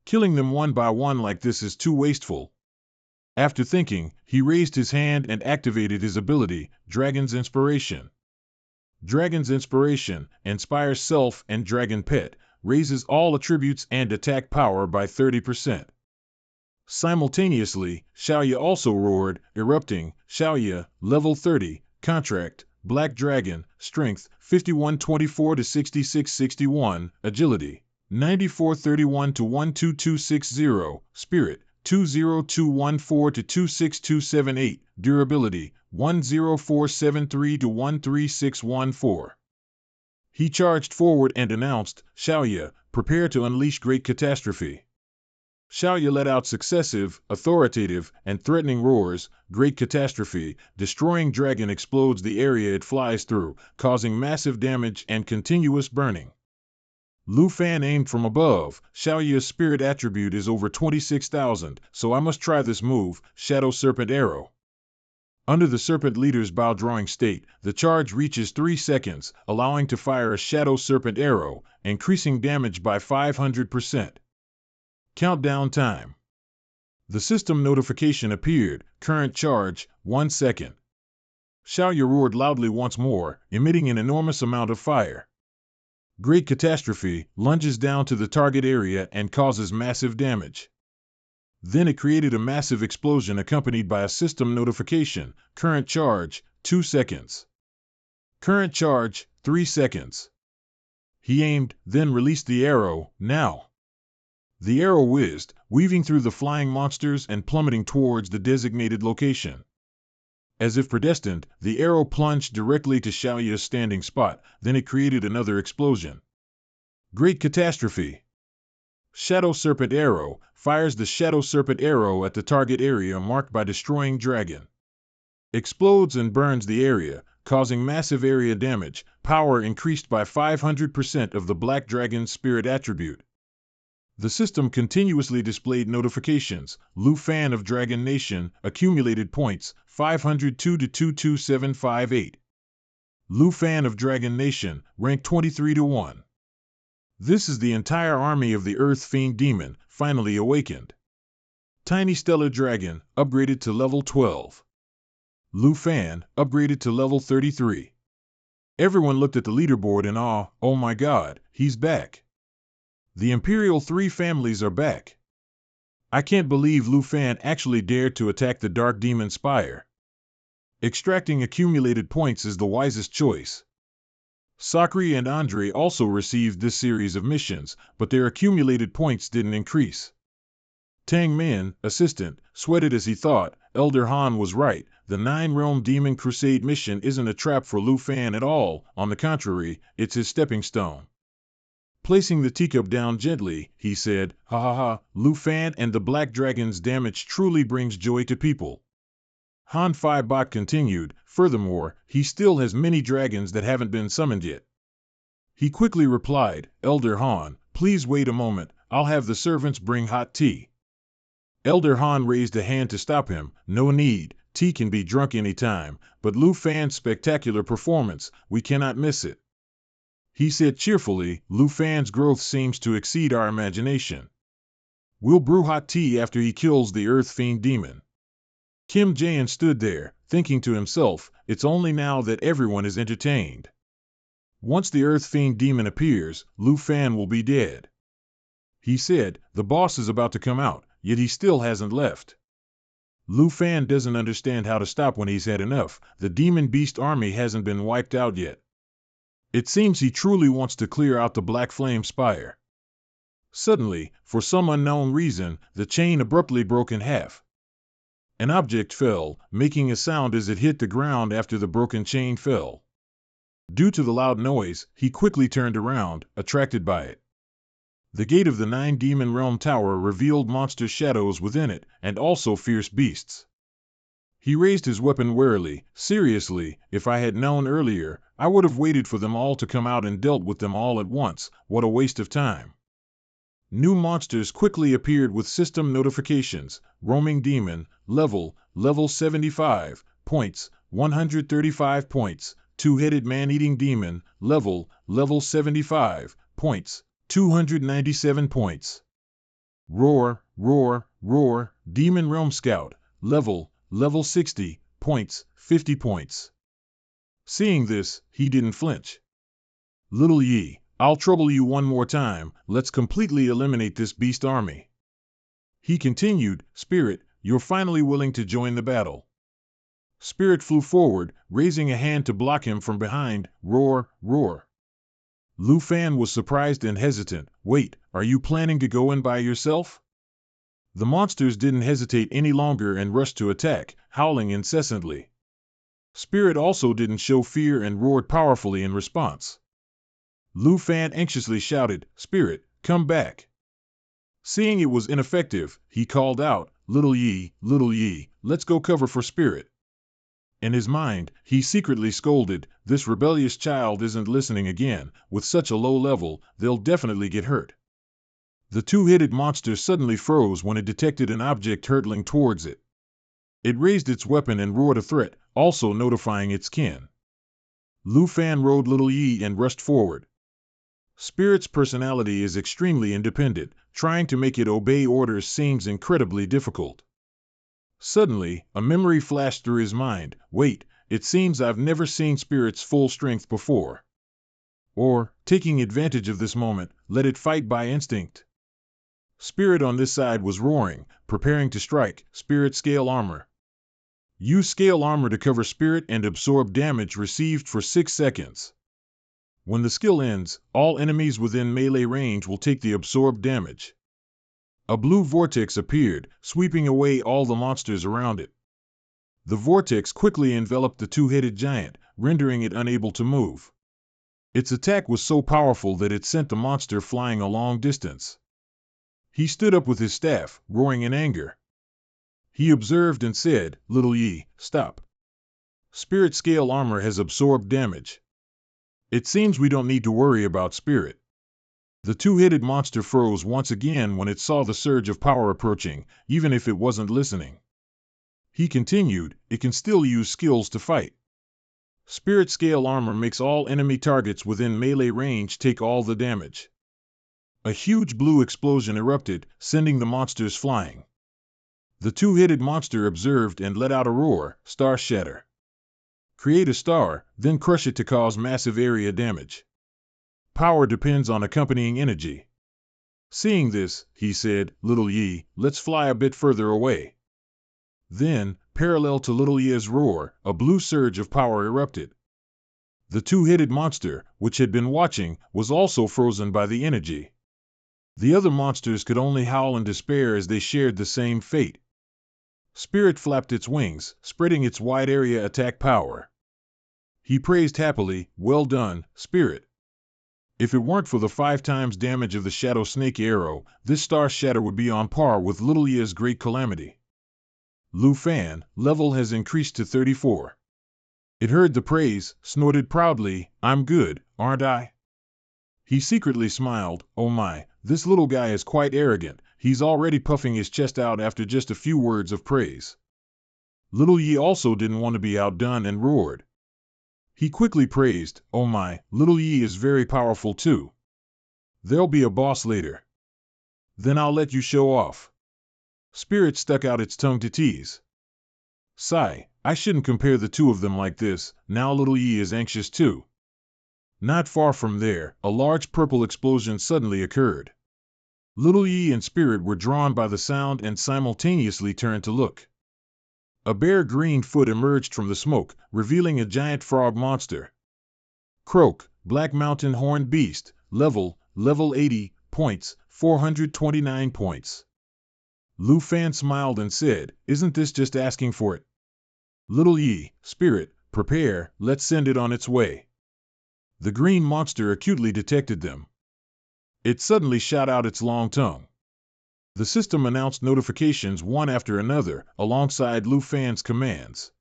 Killing them one by one like this is too wasteful. After thinking, he raised his hand and activated his ability, Dragon's Inspiration. Dragon's Inspiration, inspires self and dragon pet, raises all attributes and attack power by 30%. Simultaneously, Xiaoya also roared, erupting, "Xiaoya, level 30, contract, Black Dragon, strength, 5124 to 6661, agility, 9431 to 12260, spirit, 20214 to 26278, durability, 10473 to 13614. He charged forward and announced, "Xiaoya, prepare to unleash Great Catastrophe." Xiaoya let out successive, authoritative, and threatening roars. Great Catastrophe, destroying dragon explodes the area it flies through, causing massive damage and continuous burning. Lu Fan aimed from above. Xiaoya's spirit attribute is over 26,000, so I must try this move, Shadow Serpent Arrow. Under the Serpent Leader's bow drawing state, the charge reaches 3 seconds, allowing to fire a Shadow Serpent Arrow, increasing damage by 500%. Countdown time. The system notification appeared, current charge, 1 second. Xiaoya roared loudly once more, emitting an enormous amount of fire. Great Catastrophe lunges down to the target area and causes massive damage. Then it created a massive explosion accompanied by a system notification, current charge, 2 seconds. Current charge, 3 seconds. He aimed, then released the arrow, now. The arrow whizzed, weaving through the flying monsters and plummeting towards the designated location. As if predestined, the arrow plunged directly to Xiaoya's standing spot, then it created another explosion. Great Catastrophe. Shadow Serpent Arrow, fires the Shadow Serpent Arrow at the target area marked by Destroying Dragon. Explodes and burns the area, causing massive area damage, power increased by 500% of the Black Dragon's spirit attribute. The system continuously displayed notifications. Lu Fan of Dragon Nation, accumulated points, 502 to 22758. Lu Fan of Dragon Nation, rank 23 to 1. This is the entire army of the Earth Fiend Demon, finally awakened. Tiny Stellar Dragon, upgraded to level 12. Lu Fan, upgraded to level 33. Everyone looked at the leaderboard in awe. Oh my god, he's back. The Imperial 3 families are back. I can't believe Lu Fan actually dared to attack the Dark Demon Spire. Extracting accumulated points is the wisest choice. Sakri and Andre also received this series of missions, but their accumulated points didn't increase. Tang Min, assistant, sweated as he thought, Elder Han was right, the 9-Realm Demon Crusade mission isn't a trap for Lu Fan at all, on the contrary, it's his stepping stone. Placing the teacup down gently, he said, "Ha ha ha, Lu Fan and the Black Dragon's damage truly brings joy to people." Han Fai Bot continued, furthermore, he still has many dragons that haven't been summoned yet. He quickly replied, "Elder Han, please wait a moment, I'll have the servants bring hot tea." Elder Han raised a hand to stop him. "No need, tea can be drunk any time, but Lu Fan's spectacular performance, we cannot miss it." He said cheerfully, "Lu Fan's growth seems to exceed our imagination. We'll brew hot tea after he kills the Earth Fiend Demon." Kim Jaein stood there, thinking to himself, it's only now that everyone is entertained. Once the Earth Fiend Demon appears, Lu Fan will be dead. He said, "The boss is about to come out, yet he still hasn't left." Lu Fan doesn't understand how to stop when he's had enough. The Demon Beast army hasn't been wiped out yet. It seems he truly wants to clear out the Black Flame Spire. Suddenly, for some unknown reason, the chain abruptly broke in half. An object fell, making a sound as it hit the ground after the broken chain fell. Due to the loud noise, he quickly turned around, attracted by it. The gate of the 9-Demon Realm Tower revealed monster shadows within it, and also fierce beasts. He raised his weapon warily. "Seriously, if I had known earlier, I would have waited for them all to come out and dealt with them all at once. What a waste of time." New monsters quickly appeared with system notifications. Roaming Demon, level 75, points, 135 points. Two-Headed Man-Eating Demon, level 75, points, 297 points. Roar, Roar, Roar, Demon Realm Scout, level 60, points, 50 points. Seeing this, he didn't flinch. "Little Yi, I'll trouble you one more time, let's completely eliminate this beast army." He continued, "Spirit, you're finally willing to join the battle." Spirit flew forward, raising a hand to block him from behind. Roar, roar. Lu Fan was surprised and hesitant. "Wait, are you planning to go in by yourself?" The monsters didn't hesitate any longer and rushed to attack, howling incessantly. Spirit also didn't show fear and roared powerfully in response. Lu Fan anxiously shouted, "Spirit, come back." Seeing it was ineffective, he called out, Little Yi, let's go cover for Spirit." In his mind, he secretly scolded, "This rebellious child isn't listening again. With such a low level, they'll definitely get hurt." The two-headed monster suddenly froze when it detected an object hurtling towards it. It raised its weapon and roared a threat, also notifying its kin. Lu Fan rode Little Yi and rushed forward. Spirit's personality is extremely independent. Trying to make it obey orders seems incredibly difficult. Suddenly, a memory flashed through his mind. "Wait, it seems I've never seen Spirit's full strength before." Or, taking advantage of this moment, let it fight by instinct. Spirit on this side was roaring, preparing to strike. Spirit Scale Armor. Use Scale Armor to cover Spirit and absorb damage received for 6 seconds. When the skill ends, all enemies within melee range will take the absorbed damage. A blue vortex appeared, sweeping away all the monsters around it. The vortex quickly enveloped the two-headed giant, rendering it unable to move. Its attack was so powerful that it sent the monster flying a long distance. He stood up with his staff, roaring in anger. He observed and said, "Little Yi, stop. Spirit scale armor has absorbed damage. It seems we don't need to worry about spirit." The two-headed monster froze once again when it saw the surge of power approaching, even if it wasn't listening. He continued, "It can still use skills to fight. Spirit scale armor makes all enemy targets within melee range take all the damage." A huge blue explosion erupted, sending the monsters flying. The two-headed monster observed and let out a roar, "Star Shatter. Create a star, then crush it to cause massive area damage. Power depends on accompanying energy." Seeing this, he said, "Little Yi, let's fly a bit further away." Then, parallel to Little Yi's roar, a blue surge of power erupted. The two-headed monster, which had been watching, was also frozen by the energy. The other monsters could only howl in despair as they shared the same fate. Spirit flapped its wings, spreading its wide area attack power. He praised happily, "Well done, Spirit. If it weren't for the 5 times damage of the Shadow Snake arrow, this Star Shatter would be on par with Little Yi's Great Calamity." Lu Fan, level has increased to 34. It heard the praise, snorted proudly, "I'm good, aren't I?" He secretly smiled, "Oh my, this little guy is quite arrogant, he's already puffing his chest out after just a few words of praise." Little Yi also didn't want to be outdone and roared. He quickly praised, "Oh my, Little Yi is very powerful too. There'll be a boss later. Then I'll let you show off." Spirit stuck out its tongue to tease. "Sigh, I shouldn't compare the two of them like this, now Little Yi is anxious too." Not far from there, a large purple explosion suddenly occurred. Little Yi and Spirit were drawn by the sound and simultaneously turned to look. A bare green foot emerged from the smoke, revealing a giant frog monster. Croak, Black Mountain Horned Beast, level 80, points, 429 points. Lu Fan smiled and said, "Isn't this just asking for it? Little Yi, Spirit, prepare, let's send it on its way." The green monster acutely detected them. It suddenly shot out its long tongue. The system announced notifications one after another, alongside Lu Fan's commands.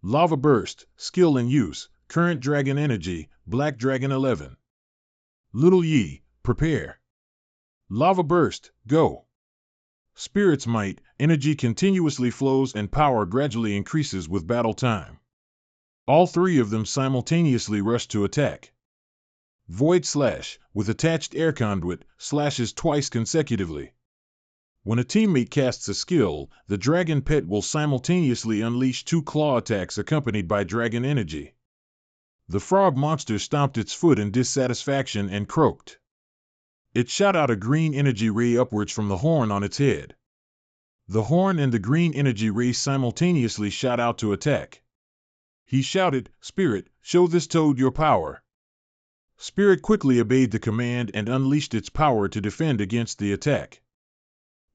Lava Burst, skill in use, current dragon energy, Black Dragon 11. Little Yi, prepare. Lava Burst, go. Spirit's Might, energy continuously flows and power gradually increases with battle time. All 3 of them simultaneously rush to attack. Void Slash, with attached air conduit, slashes twice consecutively. When a teammate casts a skill, the dragon pet will simultaneously unleash 2 claw attacks accompanied by dragon energy. The frog monster stomped its foot in dissatisfaction and croaked. It shot out a green energy ray upwards from the horn on its head. The horn and the green energy ray simultaneously shot out to attack. He shouted, "Spirit, show this toad your power." Spirit quickly obeyed the command and unleashed its power to defend against the attack.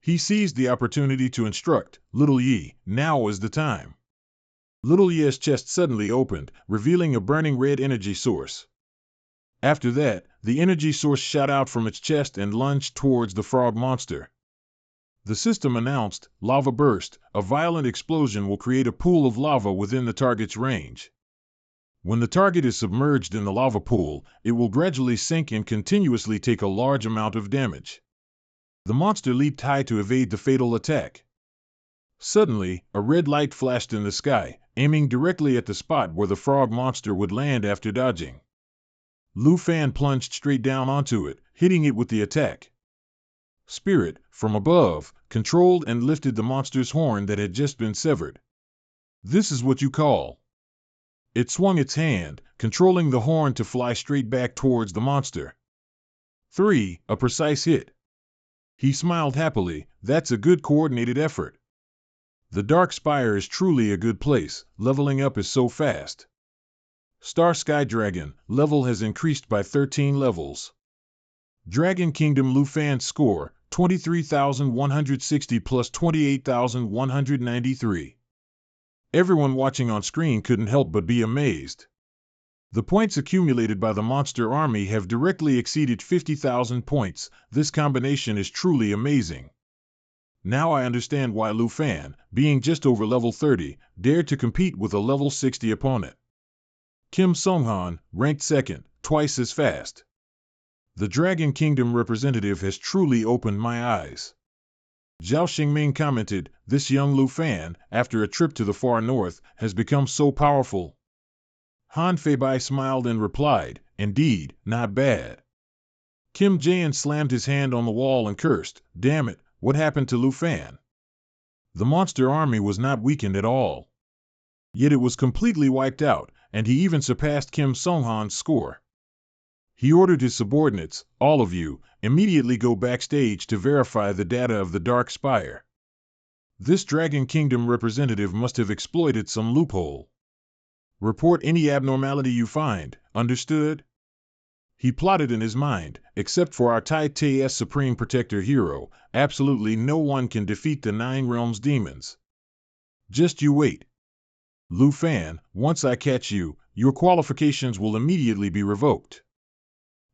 He seized the opportunity to instruct, "Little Yi, now is the time." Little Yi's chest suddenly opened, revealing a burning red energy source. After that, the energy source shot out from its chest and lunged towards the frog monster. The system announced, "Lava Burst, a violent explosion will create a pool of lava within the target's range. When the target is submerged in the lava pool, it will gradually sink and continuously take a large amount of damage." The monster leaped high to evade the fatal attack. Suddenly, a red light flashed in the sky, aiming directly at the spot where the frog monster would land after dodging. Lu Fan plunged straight down onto it, hitting it with the attack. Spirit, from above, controlled and lifted the monster's horn that had just been severed. "This is what you call." It swung its hand, controlling the horn to fly straight back towards the monster. 3. A precise hit. He smiled happily, "That's a good coordinated effort. The Dark Spire is truly a good place, leveling up is so fast." Star Sky Dragon, level has increased by 13 levels. Dragon Kingdom Lu Fan's score, 23,160 plus 28,193. Everyone watching on screen couldn't help but be amazed. The points accumulated by the monster army have directly exceeded 50,000 points. This combination is truly amazing. Now I understand why Lu Fan, being just over level 30, dared to compete with a level 60 opponent. Kim Sung-han, ranked second, twice as fast. The Dragon Kingdom representative has truly opened my eyes. Zhao Xingming commented, this young Lu Fan, after a trip to the far north, has become so powerful. Han Feibai smiled and replied, indeed, not bad. Kim Jaein slammed his hand on the wall and cursed, damn it, what happened to Lu Fan? The monster army was not weakened at all. Yet it was completely wiped out, and he even surpassed Kim Sung-han's score. He ordered his subordinates, all of you, immediately go backstage to verify the data of the Dark Spire. This Dragon Kingdom representative must have exploited some loophole. Report any abnormality you find, understood? He plotted in his mind, except for our Tai Tai's Supreme Protector hero, absolutely no one can defeat the Nine Realms demons. Just you wait. Lu Fan, once I catch you, your qualifications will immediately be revoked.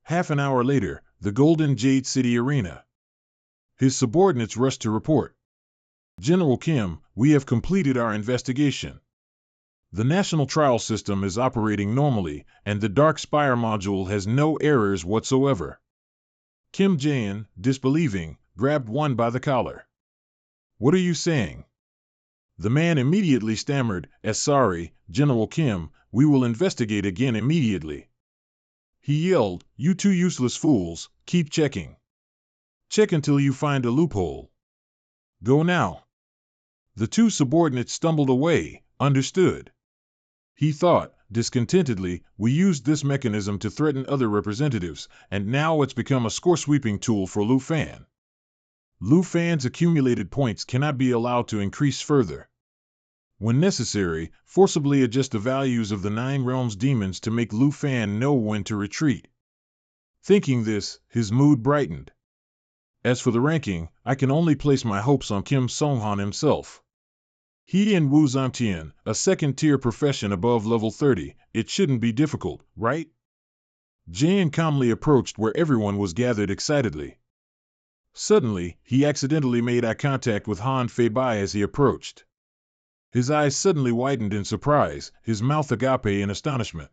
Half an hour later, the Golden Jade City Arena. His subordinates rushed to report. General Kim, we have completed our investigation. The national trial system is operating normally, and the Dark Spire module has no errors whatsoever. Kim Jaein, disbelieving, grabbed one by the collar. What are you saying? The man immediately stammered, sorry, General Kim, we will investigate again immediately. He yelled, you two useless fools, keep checking. Check until you find a loophole. Go now. The two subordinates stumbled away, understood. He thought, discontentedly, we used this mechanism to threaten other representatives, and now it's become a score-sweeping tool for Lu Fan. Lu Fan's accumulated points cannot be allowed to increase further. When necessary, forcibly adjust the values of the Nine Realms demons to make Lu Fan know when to retreat. Thinking this, his mood brightened. As for the ranking, I can only place my hopes on Kim Sung-han himself. He and Wu Zhantian, a second-tier profession above level 30, it shouldn't be difficult, right? Jaein calmly approached where everyone was gathered excitedly. Suddenly, he accidentally made eye contact with Han Feibai as he approached. His eyes suddenly widened in surprise, his mouth agape in astonishment.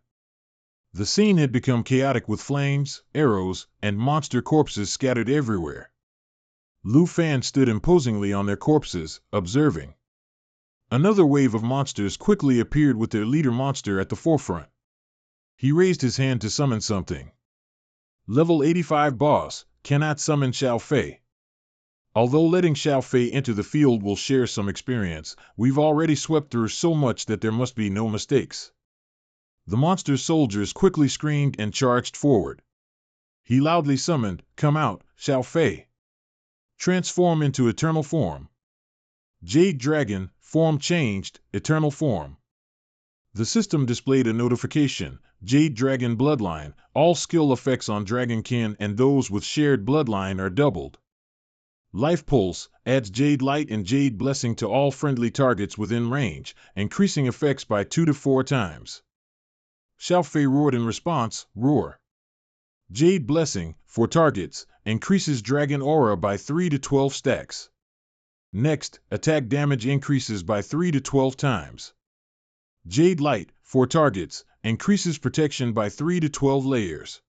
The scene had become chaotic with flames, arrows, and monster corpses scattered everywhere. Lu Fan stood imposingly on their corpses, observing. Another wave of monsters quickly appeared with their leader monster at the forefront. He raised his hand to summon something. Level 85 boss, cannot summon Xiao Fei. Although letting Xiao Fei enter the field will share some experience, we've already swept through so much that there must be no mistakes. The monster soldiers quickly screamed and charged forward. He loudly summoned, come out, Xiao Fei. Transform into eternal form. Jade Dragon, form changed, eternal form. The system displayed a notification, Jade Dragon Bloodline, all skill effects on Dragonkin and those with shared bloodline are doubled. Life Pulse, adds Jade Light and Jade Blessing to all friendly targets within range, increasing effects by 2 to 4 times. Xiao Fei roared in response, roar. Jade Blessing, for targets, increases Dragon Aura by 3 to 12 stacks. Next, attack damage increases by 3 to 12 times. Jade Light, for targets, increases protection by 3 to 12 layers.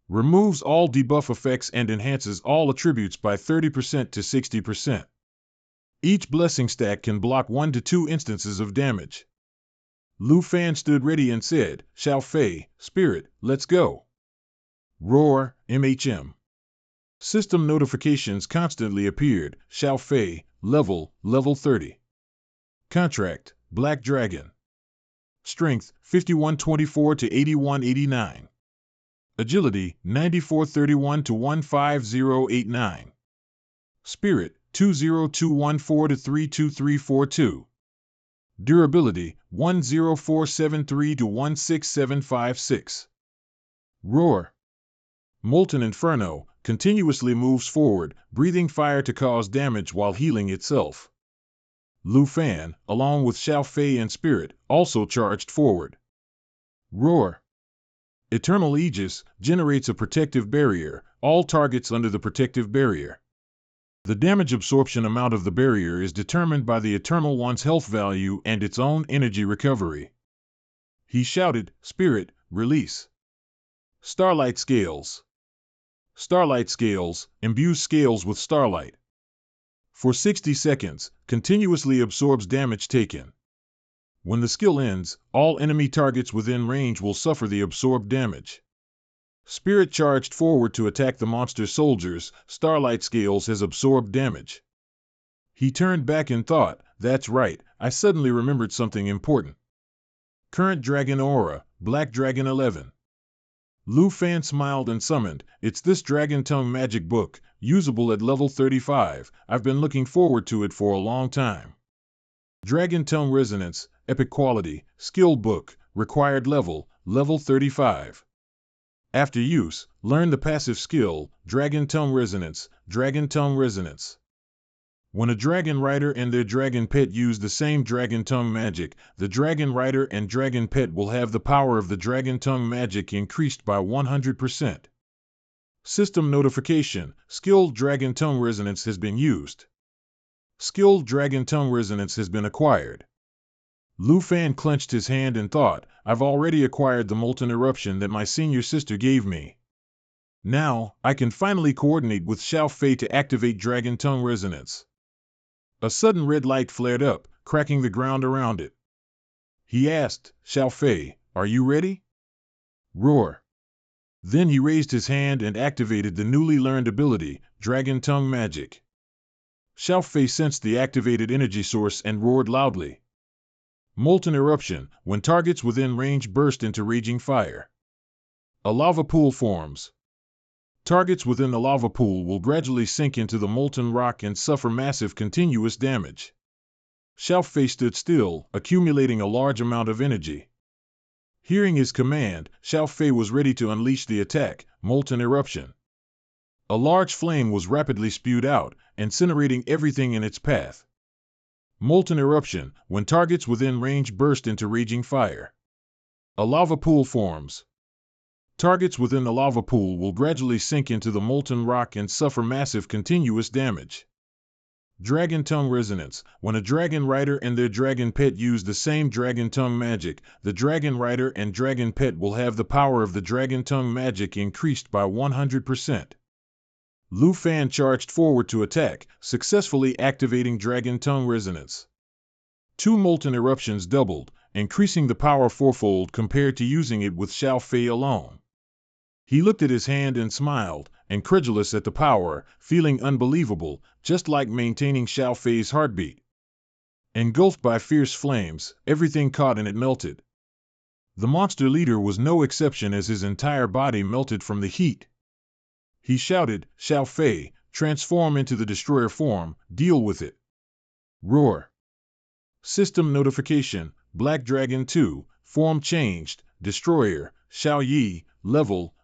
Removes all debuff effects and enhances all attributes by 30% to 60%. Each blessing stack can block 1 to 2 instances of damage. Lu Fan stood ready and said, Xiao Fei, Spirit, let's go. Roar, MHM. System notifications constantly appeared, Xiao Fei, level 30. Contract, Black Dragon. Strength, 5124 to 8189. Agility, 9431 to 15089. Spirit, 20214 to 32342. Durability, 10473 to 16756. Roar. Molten Inferno, continuously moves forward, breathing fire to cause damage while healing itself. Lu Fan, along with Xiao Fei and Spirit, also charged forward. Roar. Eternal Aegis generates a protective barrier, all targets under the protective barrier. The damage absorption amount of the barrier is determined by the Eternal One's health value and its own energy recovery. He shouted, "Spirit, release." Starlight Scales. Starlight Scales imbues scales with starlight. For 60 seconds, continuously absorbs damage taken. When the skill ends, all enemy targets within range will suffer the absorbed damage. Spirit charged forward to attack the monster soldiers. Starlight Scales has absorbed damage. He turned back and thought, that's right, I suddenly remembered something important. Current Dragon Aura, Black Dragon 11. Lu Fan smiled and summoned, "It's this Dragon Tongue magic book, usable at level 35, I've been looking forward to it for a long time." Dragon Tongue Resonance, Epic Quality, Skill Book, Required Level, level 35. After use, learn the passive skill, Dragon Tongue Resonance, Dragon Tongue Resonance. When a dragon rider and their dragon pet use the same dragon tongue magic, the dragon rider and dragon pet will have the power of the dragon tongue magic increased by 100%. System notification, Skilled Dragon Tongue Resonance has been used. Skilled Dragon Tongue Resonance has been acquired. Lu Fan clenched his hand and thought, I've already acquired the Molten Eruption that my senior sister gave me. Now, I can finally coordinate with Xiao Fei to activate Dragon Tongue Resonance. A sudden red light flared up, cracking the ground around it. He asked, Xiao Fei, are you ready? Roar. Then he raised his hand and activated the newly learned ability, Dragon Tongue Magic. Xiao Fei sensed the activated energy source and roared loudly. Molten Eruption, when targets within range burst into raging fire. A lava pool forms. Targets within the lava pool will gradually sink into the molten rock and suffer massive continuous damage. Xiao Fei stood still, accumulating a large amount of energy. Hearing his command, Xiao Fei was ready to unleash the attack, Molten Eruption. A large flame was rapidly spewed out, incinerating everything in its path. Molten Eruption, when targets within range burst into raging fire. A lava pool forms. Targets within the lava pool will gradually sink into the molten rock and suffer massive continuous damage. Dragon Tongue Resonance, when a dragon rider and their dragon pet use the same dragon tongue magic, the dragon rider and dragon pet will have the power of the dragon tongue magic increased by 100%. Lu Fan charged forward to attack, successfully activating Dragon Tongue Resonance. 2 Molten Eruptions doubled, increasing the power fourfold compared to using it with Xiao Fei alone. He looked at his hand and smiled, incredulous at the power, feeling unbelievable, just like maintaining Xiao Fei's heartbeat. Engulfed by fierce flames, everything caught in it melted. The monster leader was no exception as his entire body melted from the heat. He shouted, Xiao Fei, transform into the destroyer form, deal with it. Roar. System notification, Black Dragon 2, form changed, destroyer, Xiao Yi, level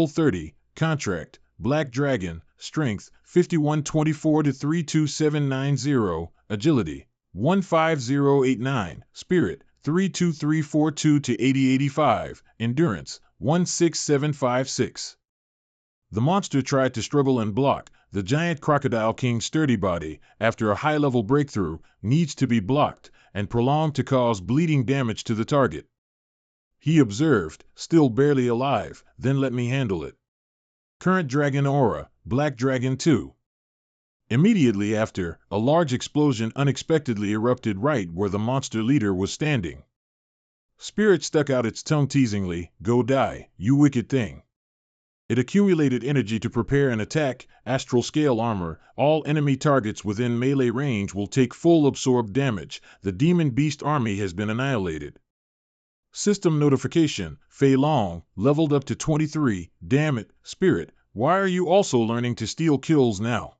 30, contract, Black Dragon, strength, 5124 to 32790, agility, 15089, spirit, 32342 to 8085, endurance, 16756. The monster tried to struggle and block. The giant crocodile king's sturdy body, after a high-level breakthrough, needs to be blocked and prolonged to cause bleeding damage to the target. He observed, still barely alive, then let me handle it. Current Dragon Aura, Black Dragon 2. Immediately after, a large explosion unexpectedly erupted right where the monster leader was standing. Spirit stuck out its tongue teasingly, go die, you wicked thing. It accumulated energy to prepare an attack, astral scale armor, all enemy targets within melee range will take full absorbed damage, the demon beast army has been annihilated. System notification, Fei Long, leveled up to 23, damn it, Spirit, why are you also learning to steal kills now?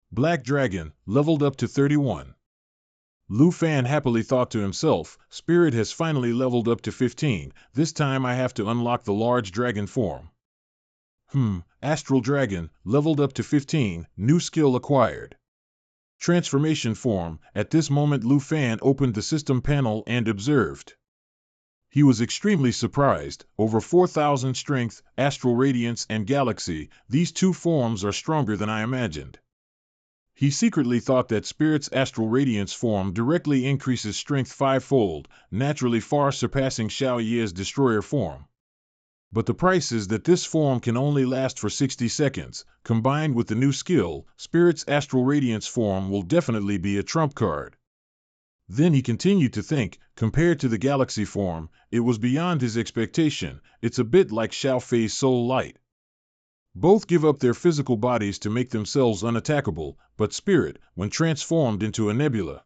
Black Dragon, leveled up to 31. Lu Fan happily thought to himself, Spirit has finally leveled up to 15, this time I have to unlock the large dragon form. Astral Dragon, leveled up to 15, new skill acquired. Transformation form, at this moment Lu Fan opened the system panel and observed. He was extremely surprised. Over 4,000 strength, astral radiance, and galaxy, these two forms are stronger than I imagined. He secretly thought that Spirit's astral radiance form directly increases strength fivefold, naturally far surpassing Xiao Ye's destroyer form. But the price is that this form can only last for 60 seconds. Combined with the new skill, Spirit's astral radiance form will definitely be a trump card. Then he continued to think, compared to the galaxy form, it was beyond his expectation. It's a bit like Xiao Fei's soul light. Both give up their physical bodies to make themselves unattackable, but Spirit, when transformed into a nebula,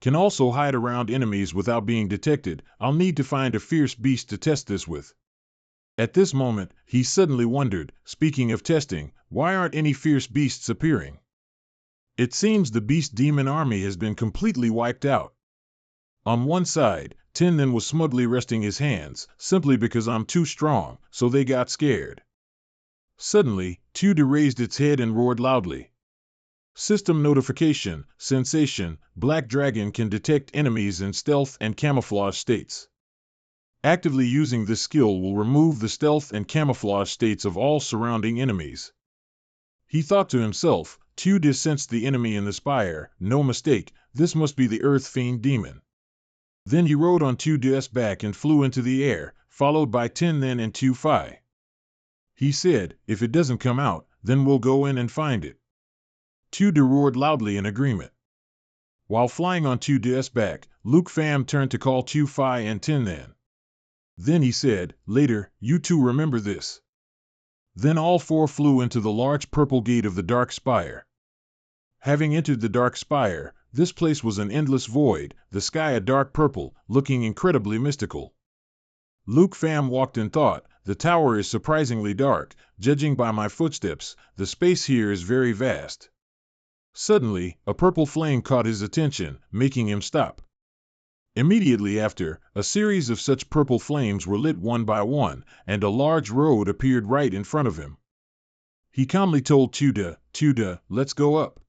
can also hide around enemies without being detected. I'll need to find a fierce beast to test this with. At this moment, he suddenly wondered, speaking of testing, why aren't any fierce beasts appearing? It seems the beast demon army has been completely wiped out. On one side, Tinlin was smugly resting his hands, simply because I'm too strong, so they got scared. Suddenly, Tuda raised its head and roared loudly. System notification, sensation, Black Dragon can detect enemies in stealth and camouflage states. Actively using this skill will remove the stealth and camouflage states of all surrounding enemies. He thought to himself, Tuda sensed the enemy in the spire, no mistake, this must be the Earth Fiend Demon. Then he rode on Tuda's back and flew into the air, followed by Tinlin and Tu Fai. He said, if it doesn't come out, then we'll go in and find it. Tuda roared loudly in agreement. While flying on Tuda's back, Luke Pham turned to call Tu Fai and Tinlin. Then he said, later, you two remember this. Then all four flew into the large purple gate of the Dark Spire. Having entered the Dark Spire, this place was an endless void, the sky a dark purple, looking incredibly mystical. Luke Pham walked in thought, the tower is surprisingly dark, judging by my footsteps, the space here is very vast. Suddenly, a purple flame caught his attention, making him stop. Immediately after, a series of such purple flames were lit one by one, and a large road appeared right in front of him. He calmly told Tuda, let's go up.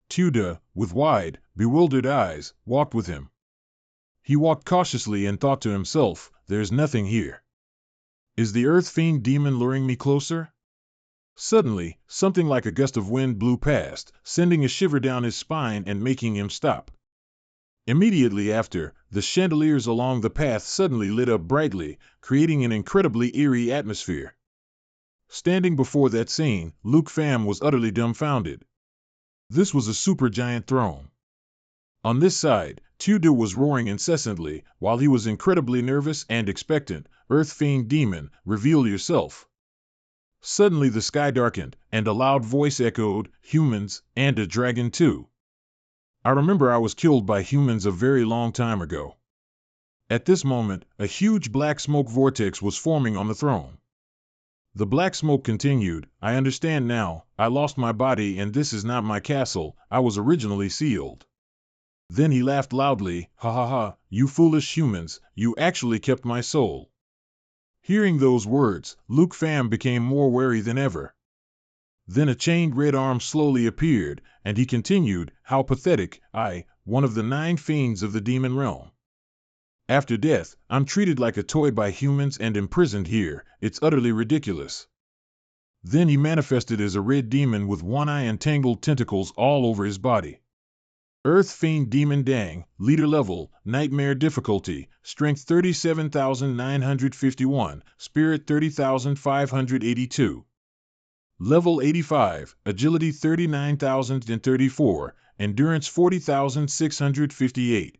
Tuda, with wide, bewildered eyes, walked with him. He walked cautiously and thought to himself, there's nothing here. Is the Earth Fiend Demon luring me closer? Suddenly, something like a gust of wind blew past, sending a shiver down his spine and making him stop. Immediately after, the chandeliers along the path suddenly lit up brightly, creating an incredibly eerie atmosphere. Standing before that scene, Luke Pham was utterly dumbfounded. This was a supergiant throne. On this side, Tuda was roaring incessantly, while he was incredibly nervous and expectant. Earth Fiend Demon, reveal yourself. Suddenly the sky darkened, and a loud voice echoed, humans, and a dragon too. I remember I was killed by humans a very long time ago. At this moment, a huge black smoke vortex was forming on the throne. The black smoke continued, I understand now, I lost my body and this is not my castle, I was originally sealed. Then he laughed loudly, ha ha ha, you foolish humans, you actually kept my soul. Hearing those words, Luke Pham became more wary than ever. Then a chained red arm slowly appeared, and he continued, how pathetic, I, one of the 9 fiends of the demon realm. After death, I'm treated like a toy by humans and imprisoned here, it's utterly ridiculous. Then he manifested as a red demon with one eye and tangled tentacles all over his body. Earth Fiend Demon Dang, leader level, nightmare difficulty, strength 37,951, spirit 30,582. Level 85, agility 39,034, endurance 40,658.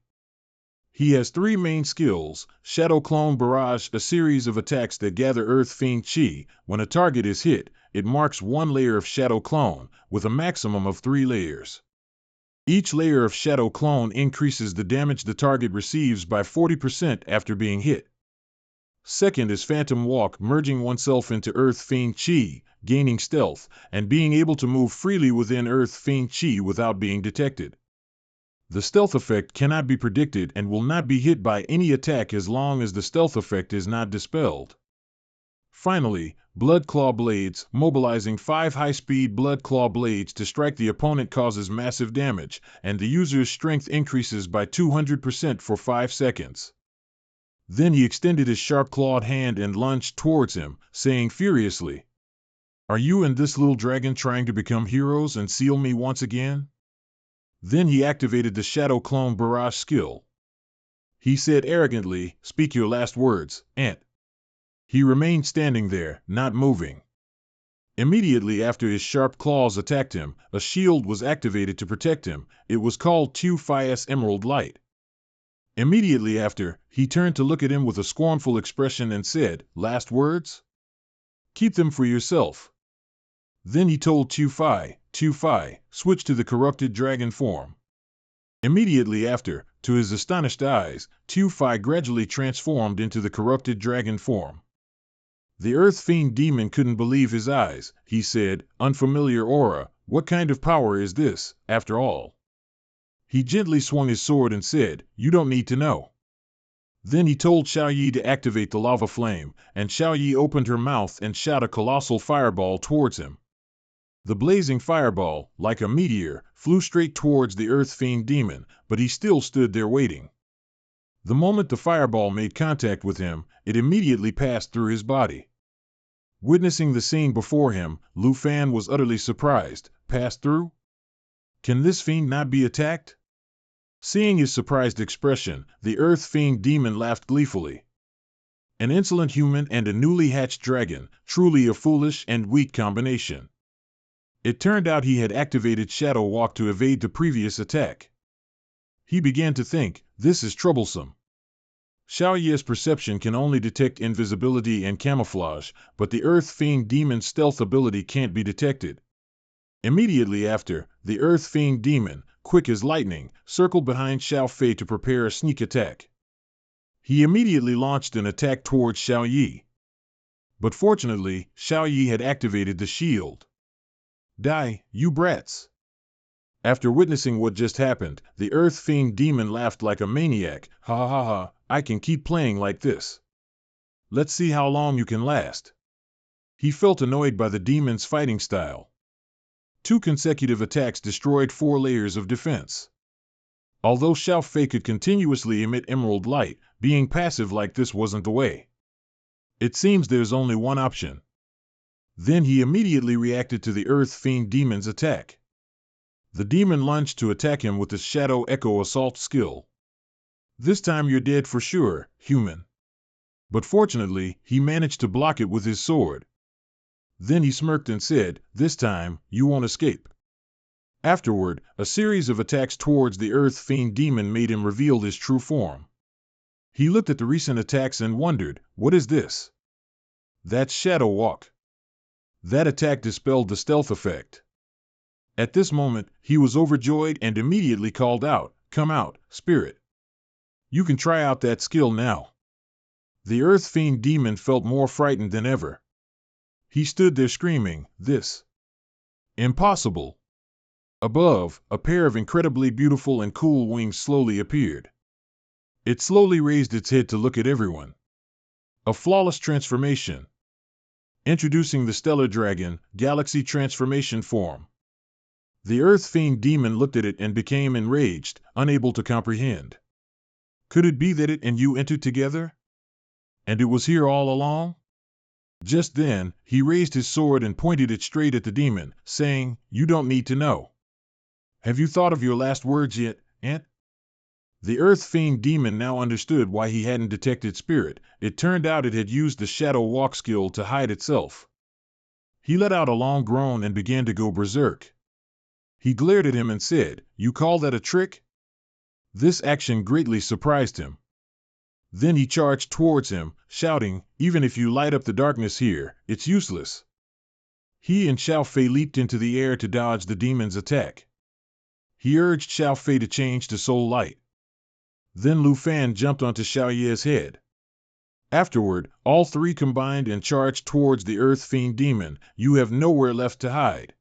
He has 3 main skills, Shadow Clone Barrage, a series of attacks that gather Earth Fiend Chi. When a target is hit, it marks 1 layer of Shadow Clone, with a maximum of 3 layers. Each layer of Shadow Clone increases the damage the target receives by 40% after being hit. Second is Phantom Walk, merging oneself into Earth Fiend Chi, gaining stealth, and being able to move freely within Earth Fiend Chi without being detected. The stealth effect cannot be predicted and will not be hit by any attack as long as the stealth effect is not dispelled. Finally, Blood Claw Blades, mobilizing 5 high-speed Blood Claw Blades to strike the opponent causes massive damage, and the user's strength increases by 200% for 5 seconds. Then he extended his sharp-clawed hand and lunged towards him, saying furiously, "Are you and this little dragon trying to become heroes and seal me once again?" Then he activated the Shadow Clone Barrage skill. He said arrogantly, "Speak your last words, Ant." He remained standing there, not moving. Immediately after his sharp claws attacked him, a shield was activated to protect him. It was called Tu-Fi's Emerald Light. Immediately after, he turned to look at him with a scornful expression and said, "Last words? Keep them for yourself." Then he told Tu-Fi, switch to the corrupted dragon form. Immediately after, to his astonished eyes, Tu-Fi gradually transformed into the corrupted dragon form. The Earth Fiend Demon couldn't believe his eyes. He said, "Unfamiliar aura, what kind of power is this, after all?" He gently swung his sword and said, "You don't need to know." Then he told Xiaoyi to activate the lava flame, and Xiaoyi opened her mouth and shot a colossal fireball towards him. The blazing fireball, like a meteor, flew straight towards the Earth Fiend Demon, but he still stood there waiting. The moment the fireball made contact with him, it immediately passed through his body. Witnessing the scene before him, Lu Fan was utterly surprised. Passed through? Can this fiend not be attacked? Seeing his surprised expression, the Earth Fiend Demon laughed gleefully. An insolent human and a newly hatched dragon, truly a foolish and weak combination. It turned out he had activated Shadow Walk to evade the previous attack. He began to think, this is troublesome. Xiaoyi's perception can only detect invisibility and camouflage, but the Earth Fiend Demon's stealth ability can't be detected. Immediately after, the Earth Fiend Demon, quick as lightning, circled behind Xiao Fei to prepare a sneak attack. He immediately launched an attack towards Xiaoyi. But fortunately, Xiaoyi had activated the shield. "Die, you brats!" After witnessing what just happened, the Earth Fiend Demon laughed like a maniac. "Ha ha ha, I can keep playing like this. Let's see how long you can last." He felt annoyed by the demon's fighting style. 2 consecutive attacks destroyed 4 layers of defense. Although Xiao Fei could continuously emit emerald light, being passive like this wasn't the way. It seems there's only one option. Then he immediately reacted to the Earth Fiend Demon's attack. The demon lunged to attack him with his Shadow Echo Assault skill. "This time you're dead for sure, human." But fortunately, he managed to block it with his sword. Then he smirked and said, "This time, you won't escape." Afterward, a series of attacks towards the Earth Fiend Demon made him reveal his true form. He looked at the recent attacks and wondered, what is this? That's Shadow Walk. That attack dispelled the stealth effect. At this moment, he was overjoyed and immediately called out, "Come out, spirit. You can try out that skill now." The Earth Fiend Demon felt more frightened than ever. He stood there screaming, "This! Impossible!" Above, a pair of incredibly beautiful and cool wings slowly appeared. It slowly raised its head to look at everyone. A flawless transformation. Introducing the Stellar Dragon, Galaxy Transformation Form. The Earth Fiend Demon looked at it and became enraged, unable to comprehend. Could it be that it and you entered together? And it was here all along? Just then, he raised his sword and pointed it straight at the demon, saying, "You don't need to know. Have you thought of your last words yet, Ant?" The Earth Fiend Demon now understood why he hadn't detected spirit. It turned out it had used the Shadow Walk skill to hide itself. He let out a long groan and began to go berserk. He glared at him and said, "You call that a trick?" This action greatly surprised him. Then he charged towards him, shouting, "Even if you light up the darkness here, it's useless." He and Xiao Fei leaped into the air to dodge the demon's attack. He urged Xiao Fei to change to Soul Light. Then Lu Fan jumped onto Xiaoye's head. Afterward, all 3 combined and charged towards the Earth Fiend Demon. "You have nowhere left to hide."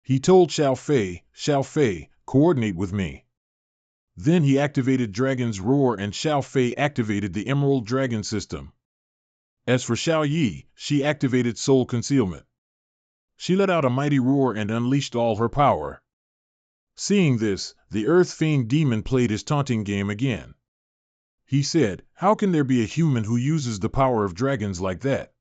He told Xiao Fei, "Coordinate with me." Then he activated Dragon's Roar and Xiao Fei activated the Emerald Dragon system. As for Xiaoyi, she activated Soul Concealment. She let out a mighty roar and unleashed all her power. Seeing this, the Earth Fiend Demon played his taunting game again. He said, "How can there be a human who uses the power of dragons like that?"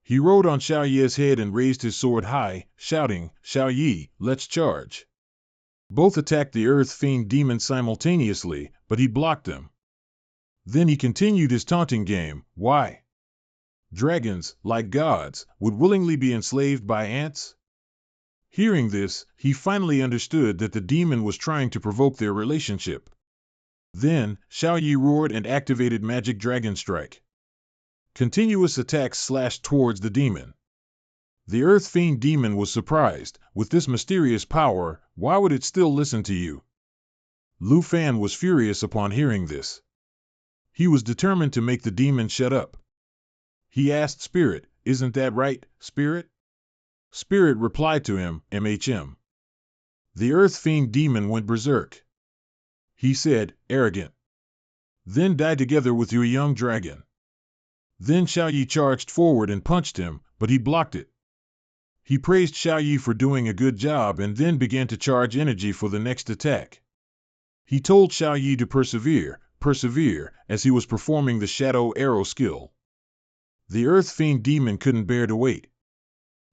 He rode on Xiao Ye's head and raised his sword high, shouting, "Xiao Ye, let's charge." Both attacked the Earth Fiend demon simultaneously, but he blocked them. Then he continued his taunting game. Why? Dragons, like gods, would willingly be enslaved by ants? Hearing this, he finally understood that the demon was trying to provoke their relationship. Then, Xiao Yi roared and activated Magic Dragon Strike. Continuous attacks slashed towards the demon. The Earth Fiend demon was surprised. With this mysterious power, why would it still listen to you? Lu Fan was furious upon hearing this. He was determined to make the demon shut up. He asked Spirit, "Isn't that right, Spirit?" Spirit replied to him, "MHM." The Earth Fiend demon went berserk. He said, "Arrogant. Then die together with your young dragon." Then Xiao Yi charged forward and punched him, but he blocked it. He praised Xiao Yi for doing a good job and then began to charge energy for the next attack. He told Xiao Yi to persevere, as he was performing the Shadow Arrow skill. The Earth Fiend demon couldn't bear to wait.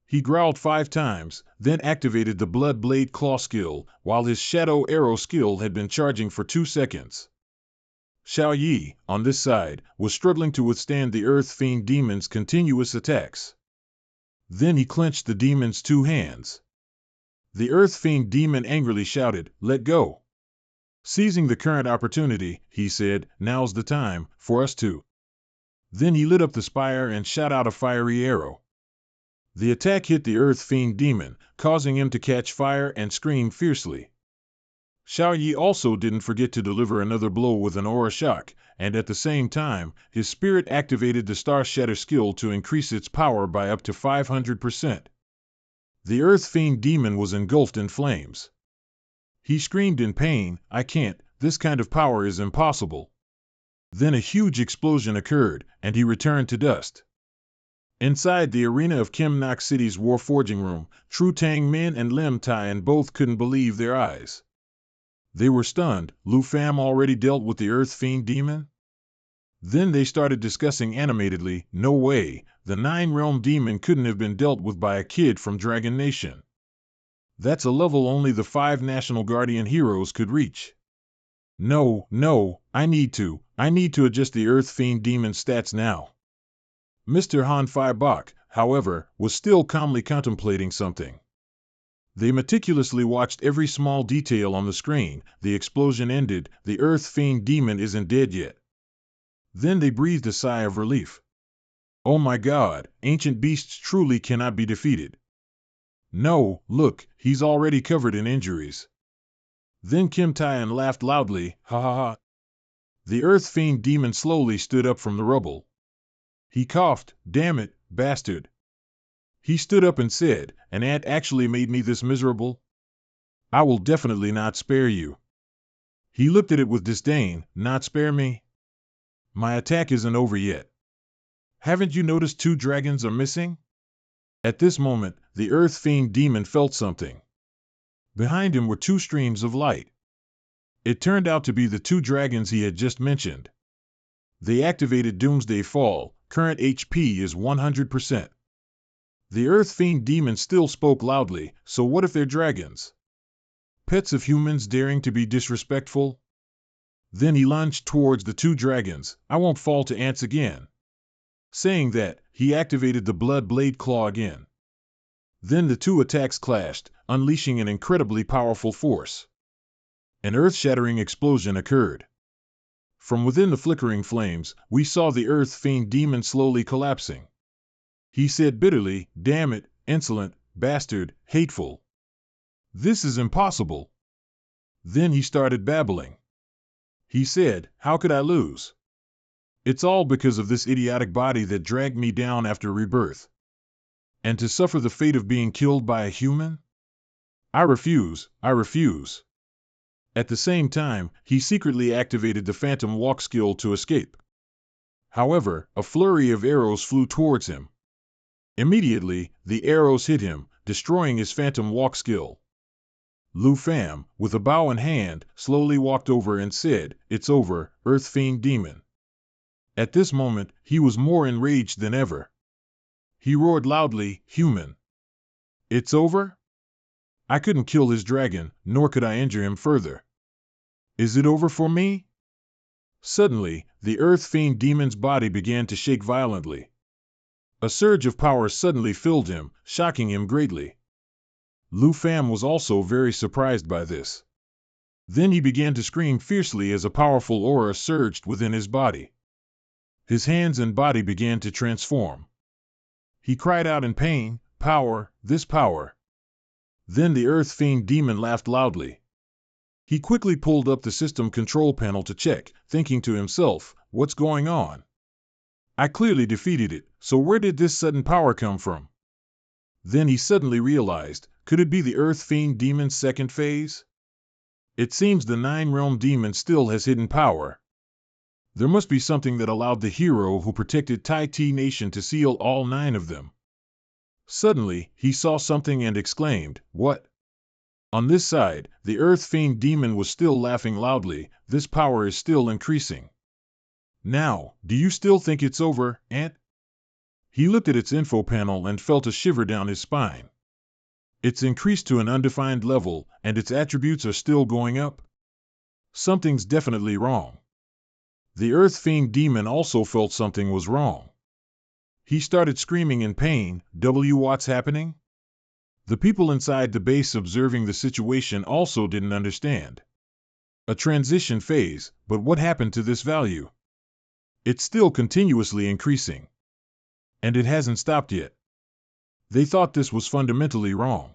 He growled 5 times, then activated the Blood Blade Claw skill, while his Shadow Arrow skill had been charging for 2 seconds. Xiao Yi, on this side, was struggling to withstand the Earth Fiend demon's continuous attacks. Then he clenched the demon's 2 hands. The Earth Fiend demon angrily shouted, "Let go!" Seizing the current opportunity, he said, "Now's the time for us to." Then he lit up the spire and shot out a fiery arrow. The attack hit the Earth Fiend demon, causing him to catch fire and scream fiercely. Xiao Yi also didn't forget to deliver another blow with an aura shock, and at the same time, his spirit activated the Star Shatter skill to increase its power by up to 500%. The Earth Fiend demon was engulfed in flames. He screamed in pain, "I can't, this kind of power is impossible." Then a huge explosion occurred, and he returned to dust. Inside the arena of Kim Nok City's Warforging room, Tru Tang Min and Lim Tian both couldn't believe their eyes. They were stunned. Lu Fam already dealt with the Earth Fiend demon? Then they started discussing animatedly, "No way, the 9-realm demon couldn't have been dealt with by a kid from Dragon Nation. That's a level only the 5 National Guardian heroes could reach. No, I need to adjust the Earth Fiend demon stats now." Mr. Han Fai Bok, however, was still calmly contemplating something. They meticulously watched every small detail on the screen. The explosion ended. The Earth Fiend demon isn't dead yet. Then they breathed a sigh of relief. Oh my God, ancient beasts truly cannot be defeated. No, look, he's already covered in injuries. Then Kim Tian laughed loudly, "Ha ha ha." The Earth Fiend demon slowly stood up from the rubble. He coughed, "Damn it, bastard." He stood up and said, "An ant actually made me this miserable? I will definitely not spare you." He looked at it with disdain. "Not spare me? My attack isn't over yet. Haven't you noticed 2 dragons are missing?" At this moment, the Earth Fiend demon felt something. Behind him were 2 streams of light. It turned out to be the 2 dragons he had just mentioned. They activated Doomsday Fall. Current HP is 100%. The Earth Fiend demon still spoke loudly, "So what if they're dragons? Pets of humans daring to be disrespectful?" Then he lunged towards the 2 dragons. "I won't fall to ants again." Saying that, he activated the Blood Blade Claw again. Then the 2 attacks clashed, unleashing an incredibly powerful force. An earth-shattering explosion occurred. From within the flickering flames, we saw the Earth Fiend demon slowly collapsing. He said bitterly, "Damn it, insolent, bastard, hateful. This is impossible." Then he started babbling. He said, "How could I lose? It's all because of this idiotic body that dragged me down after rebirth. And to suffer the fate of being killed by a human? I refuse. At the same time, he secretly activated the Phantom Walk skill to escape. However, a flurry of arrows flew towards him. Immediately, the arrows hit him, destroying his Phantom Walk skill. Lu Fam, with a bow in hand, slowly walked over and said, "It's over, Earth Fiend Demon." At this moment, he was more enraged than ever. He roared loudly, "Human! It's over? I couldn't kill his dragon, nor could I injure him further. Is it over for me?" Suddenly, the Earth Fiend Demon's body began to shake violently. A surge of power suddenly filled him, shocking him greatly. Lu Fam was also very surprised by this. Then he began to scream fiercely as a powerful aura surged within his body. His hands and body began to transform. He cried out in pain, "Power, this power!" Then the Earth Fiend Demon laughed loudly. He quickly pulled up the system control panel to check, thinking to himself, "What's going on? I clearly defeated it, so where did this sudden power come from?" Then he suddenly realized, could it be the Earth Fiend Demon's second phase? It seems the Nine-Realm Demon still has hidden power. There must be something that allowed the hero who protected Tai Ti Nation to seal all 9 of them. Suddenly, he saw something and exclaimed, "What?" On this side, the Earth Fiend Demon was still laughing loudly. "This power is still increasing. Now, do you still think it's over, Ant?" He looked at its info panel and felt a shiver down his spine. It's increased to an undefined level, and its attributes are still going up? Something's definitely wrong. The Earth Fiend Demon also felt something was wrong. He started screaming in pain, "What's happening?" The people inside the base observing the situation also didn't understand. A transition phase, but what happened to this value? It's still continuously increasing. And it hasn't stopped yet. They thought this was fundamentally wrong.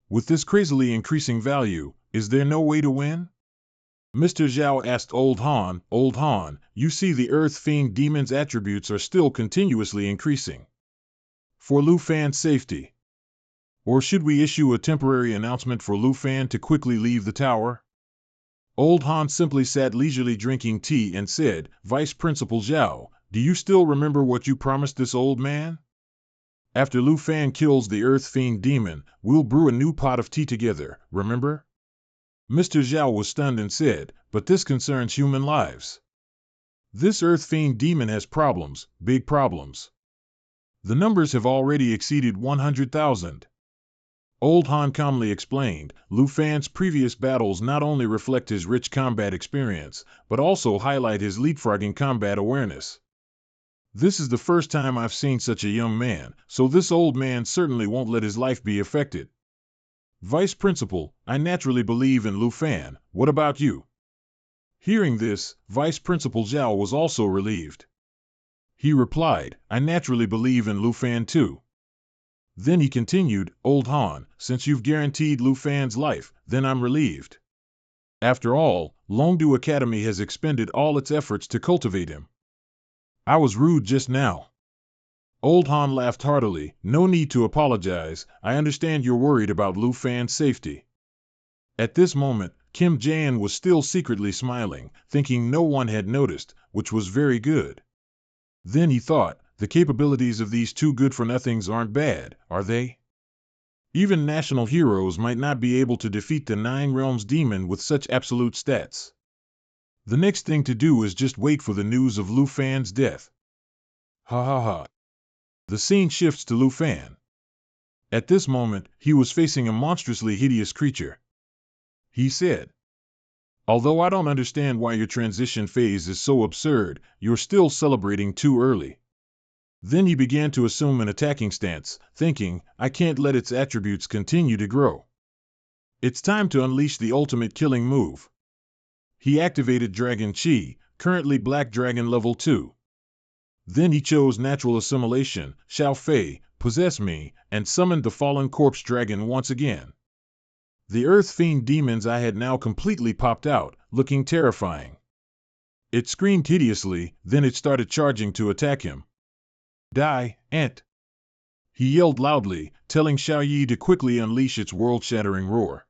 With this crazily increasing value, is there no way to win? Mr. Zhao asked Old Han, "Old Han, you see the Earth Fiend Demon's attributes are still continuously increasing. For Lu Fan's safety. Or should we issue a temporary announcement for Lu Fan to quickly leave the tower?" Old Han simply sat leisurely drinking tea and said, "Vice Principal Zhao, do you still remember what you promised this old man? After Lu Fan kills the Earth Fiend Demon, we'll brew a new pot of tea together, remember?" Mr. Zhao was stunned and said, "But this concerns human lives. This Earth Fiend Demon has problems, big problems. The numbers have already exceeded 100,000. Old Han calmly explained, "Lu Fan's previous battles not only reflect his rich combat experience, but also highlight his leapfrogging combat awareness. This is the first time I've seen such a young man, so this old man certainly won't let his life be affected. Vice Principal, I naturally believe in Lu Fan, what about you?" Hearing this, Vice Principal Zhao was also relieved. He replied, "I naturally believe in Lu Fan too." Then he continued, "Old Han, since you've guaranteed Lu Fan's life, then I'm relieved. After all, Longdu Academy has expended all its efforts to cultivate him. I was rude just now." Old Han laughed heartily, "No need to apologize, I understand you're worried about Lu Fan's safety." At this moment, Kim Jan was still secretly smiling, thinking no one had noticed, which was very good. Then he thought, the capabilities of these two good-for-nothings aren't bad, are they? Even national heroes might not be able to defeat the Nine Realms Demon with such absolute stats. The next thing to do is just wait for the news of Lu Fan's death. Ha ha ha. The scene shifts to Lu Fan. At this moment, he was facing a monstrously hideous creature. He said, "Although I don't understand why your transition phase is so absurd, you're still celebrating too early." Then he began to assume an attacking stance, thinking, "I can't let its attributes continue to grow. It's time to unleash the ultimate killing move." He activated Dragon Chi, currently Black Dragon level 2. Then he chose Natural Assimilation, Xiao Fei, Possess Me, and summoned the fallen corpse dragon once again. The Earth Fiend Demon's eye had now completely popped out, looking terrifying. It screamed hideously, then it started charging to attack him. "Die, Ant!" He yelled loudly, telling Xiao Yi to quickly unleash its world-shattering roar.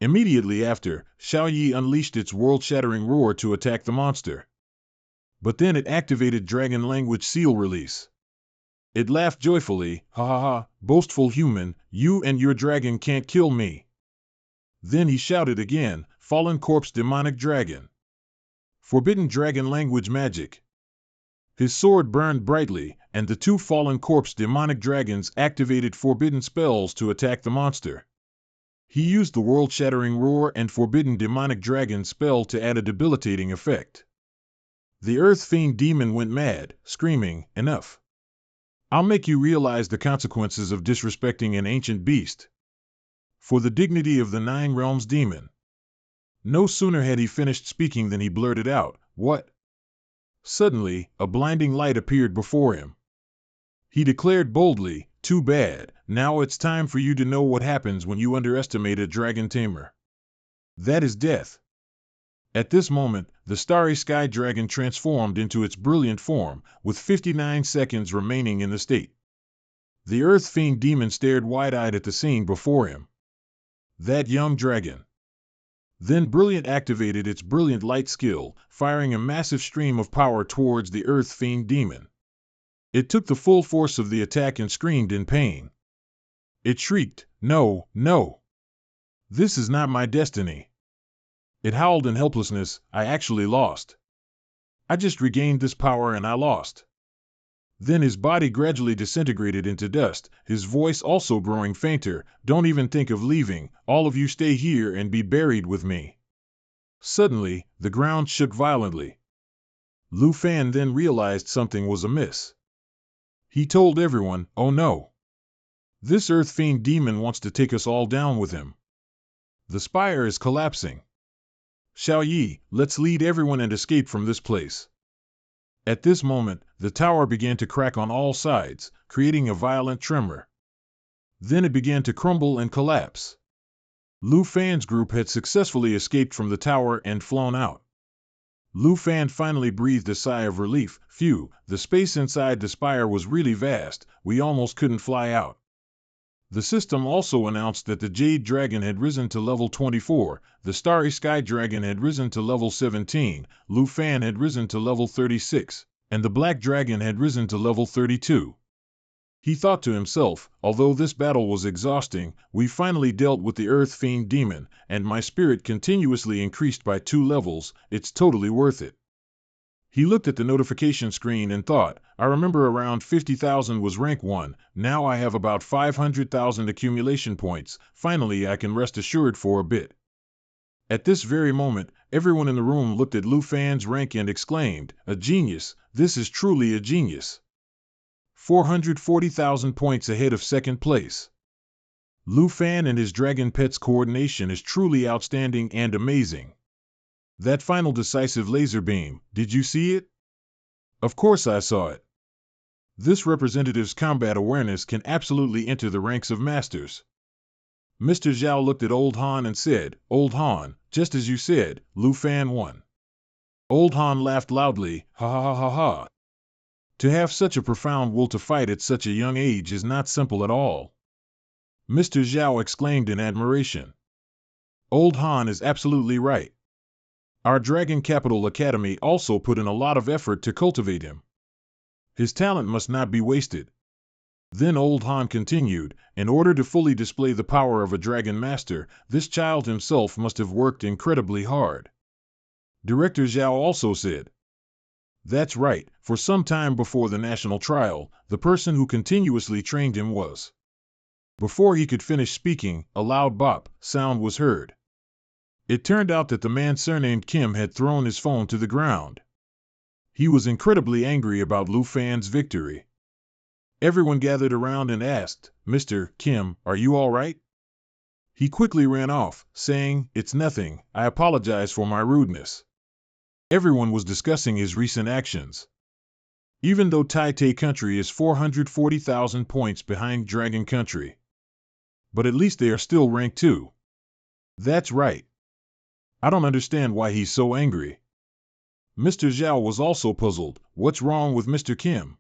Immediately after, Xiao Yi unleashed its world-shattering roar to attack the monster. But then it activated Dragon Language Seal Release. It laughed joyfully, "Ha ha ha, boastful human, you and your dragon can't kill me." Then he shouted again, "Fallen corpse demonic dragon. Forbidden dragon language magic." His sword burned brightly, and the two fallen corpse demonic dragons activated forbidden spells to attack the monster. He used the world-shattering roar and forbidden demonic dragon spell to add a debilitating effect. The Earth Fiend demon went mad, screaming, "Enough! I'll make you realize the consequences of disrespecting an ancient beast. For the dignity of the Nine Realms demon." No sooner had he finished speaking than he blurted out, "What?" Suddenly, a blinding light appeared before him. He declared boldly, "Too bad, now it's time for you to know what happens when you underestimate a dragon tamer. That is death." At this moment, the starry sky dragon transformed into its brilliant form, with 59 seconds remaining in the state. The Earth Fiend demon stared wide-eyed at the scene before him. That young dragon. Then Brilliant activated its Brilliant Light skill, firing a massive stream of power towards the Earth Fiend demon. It took the full force of the attack and screamed in pain. It shrieked, "No, no! This is not my destiny!" It howled in helplessness, "I actually lost. I just regained this power and I lost." Then his body gradually disintegrated into dust, his voice also growing fainter, "Don't even think of leaving, all of you stay here and be buried with me." Suddenly, the ground shook violently. Lu Fan then realized something was amiss. He told everyone, "Oh no! This Earth Fiend demon wants to take us all down with him. The spire is collapsing. Xiao Yi, let's lead everyone and escape from this place." At this moment, the tower began to crack on all sides, creating a violent tremor. Then it began to crumble and collapse. Lu Fan's group had successfully escaped from the tower and flown out. Lu Fan finally breathed a sigh of relief. "Phew, the space inside the spire was really vast, we almost couldn't fly out." The system also announced that the Jade Dragon had risen to level 24, the Starry Sky Dragon had risen to level 17, Lu Fan had risen to level 36, and the Black Dragon had risen to level 32. He thought to himself, "Although this battle was exhausting, we finally dealt with the Earth Fiend demon, and my spirit continuously increased by 2 levels, it's totally worth it." He looked at the notification screen and thought, "I remember around 50,000 was rank 1, now I have about 500,000 accumulation points, finally I can rest assured for a bit." At this very moment, everyone in the room looked at Lu Fan's rank and exclaimed, "A genius, this is truly a genius. 440,000 points ahead of second place. Lu Fan and his dragon pet's coordination is truly outstanding and amazing. That final decisive laser beam, did you see it?" "Of course I saw it. This representative's combat awareness can absolutely enter the ranks of masters." Mr. Zhao looked at Old Han and said, "Old Han, just as you said, Lu Fan won." Old Han laughed loudly, "Ha ha ha ha ha. To have such a profound will to fight at such a young age is not simple at all." Mr. Zhao exclaimed in admiration. "Old Han is absolutely right. Our Dragon Capital Academy also put in a lot of effort to cultivate him. His talent must not be wasted." Then Old Han continued, "In order to fully display the power of a Dragon Master, this child himself must have worked incredibly hard." Director Zhao also said, "That's right, for some time before the national trial, the person who continuously trained him was." Before he could finish speaking, a loud bop sound was heard. It turned out that the man surnamed Kim had thrown his phone to the ground. He was incredibly angry about Lu Fan's victory. Everyone gathered around and asked, "Mr. Kim, are you all right?" He quickly ran off, saying, "It's nothing, I apologize for my rudeness." Everyone was discussing his recent actions. Even though Tai Country is 440,000 points behind Dragon Country. But at least they are still rank 2. That's right. I don't understand why he's so angry. Mr. Zhao was also puzzled. What's wrong with Mr. Kim?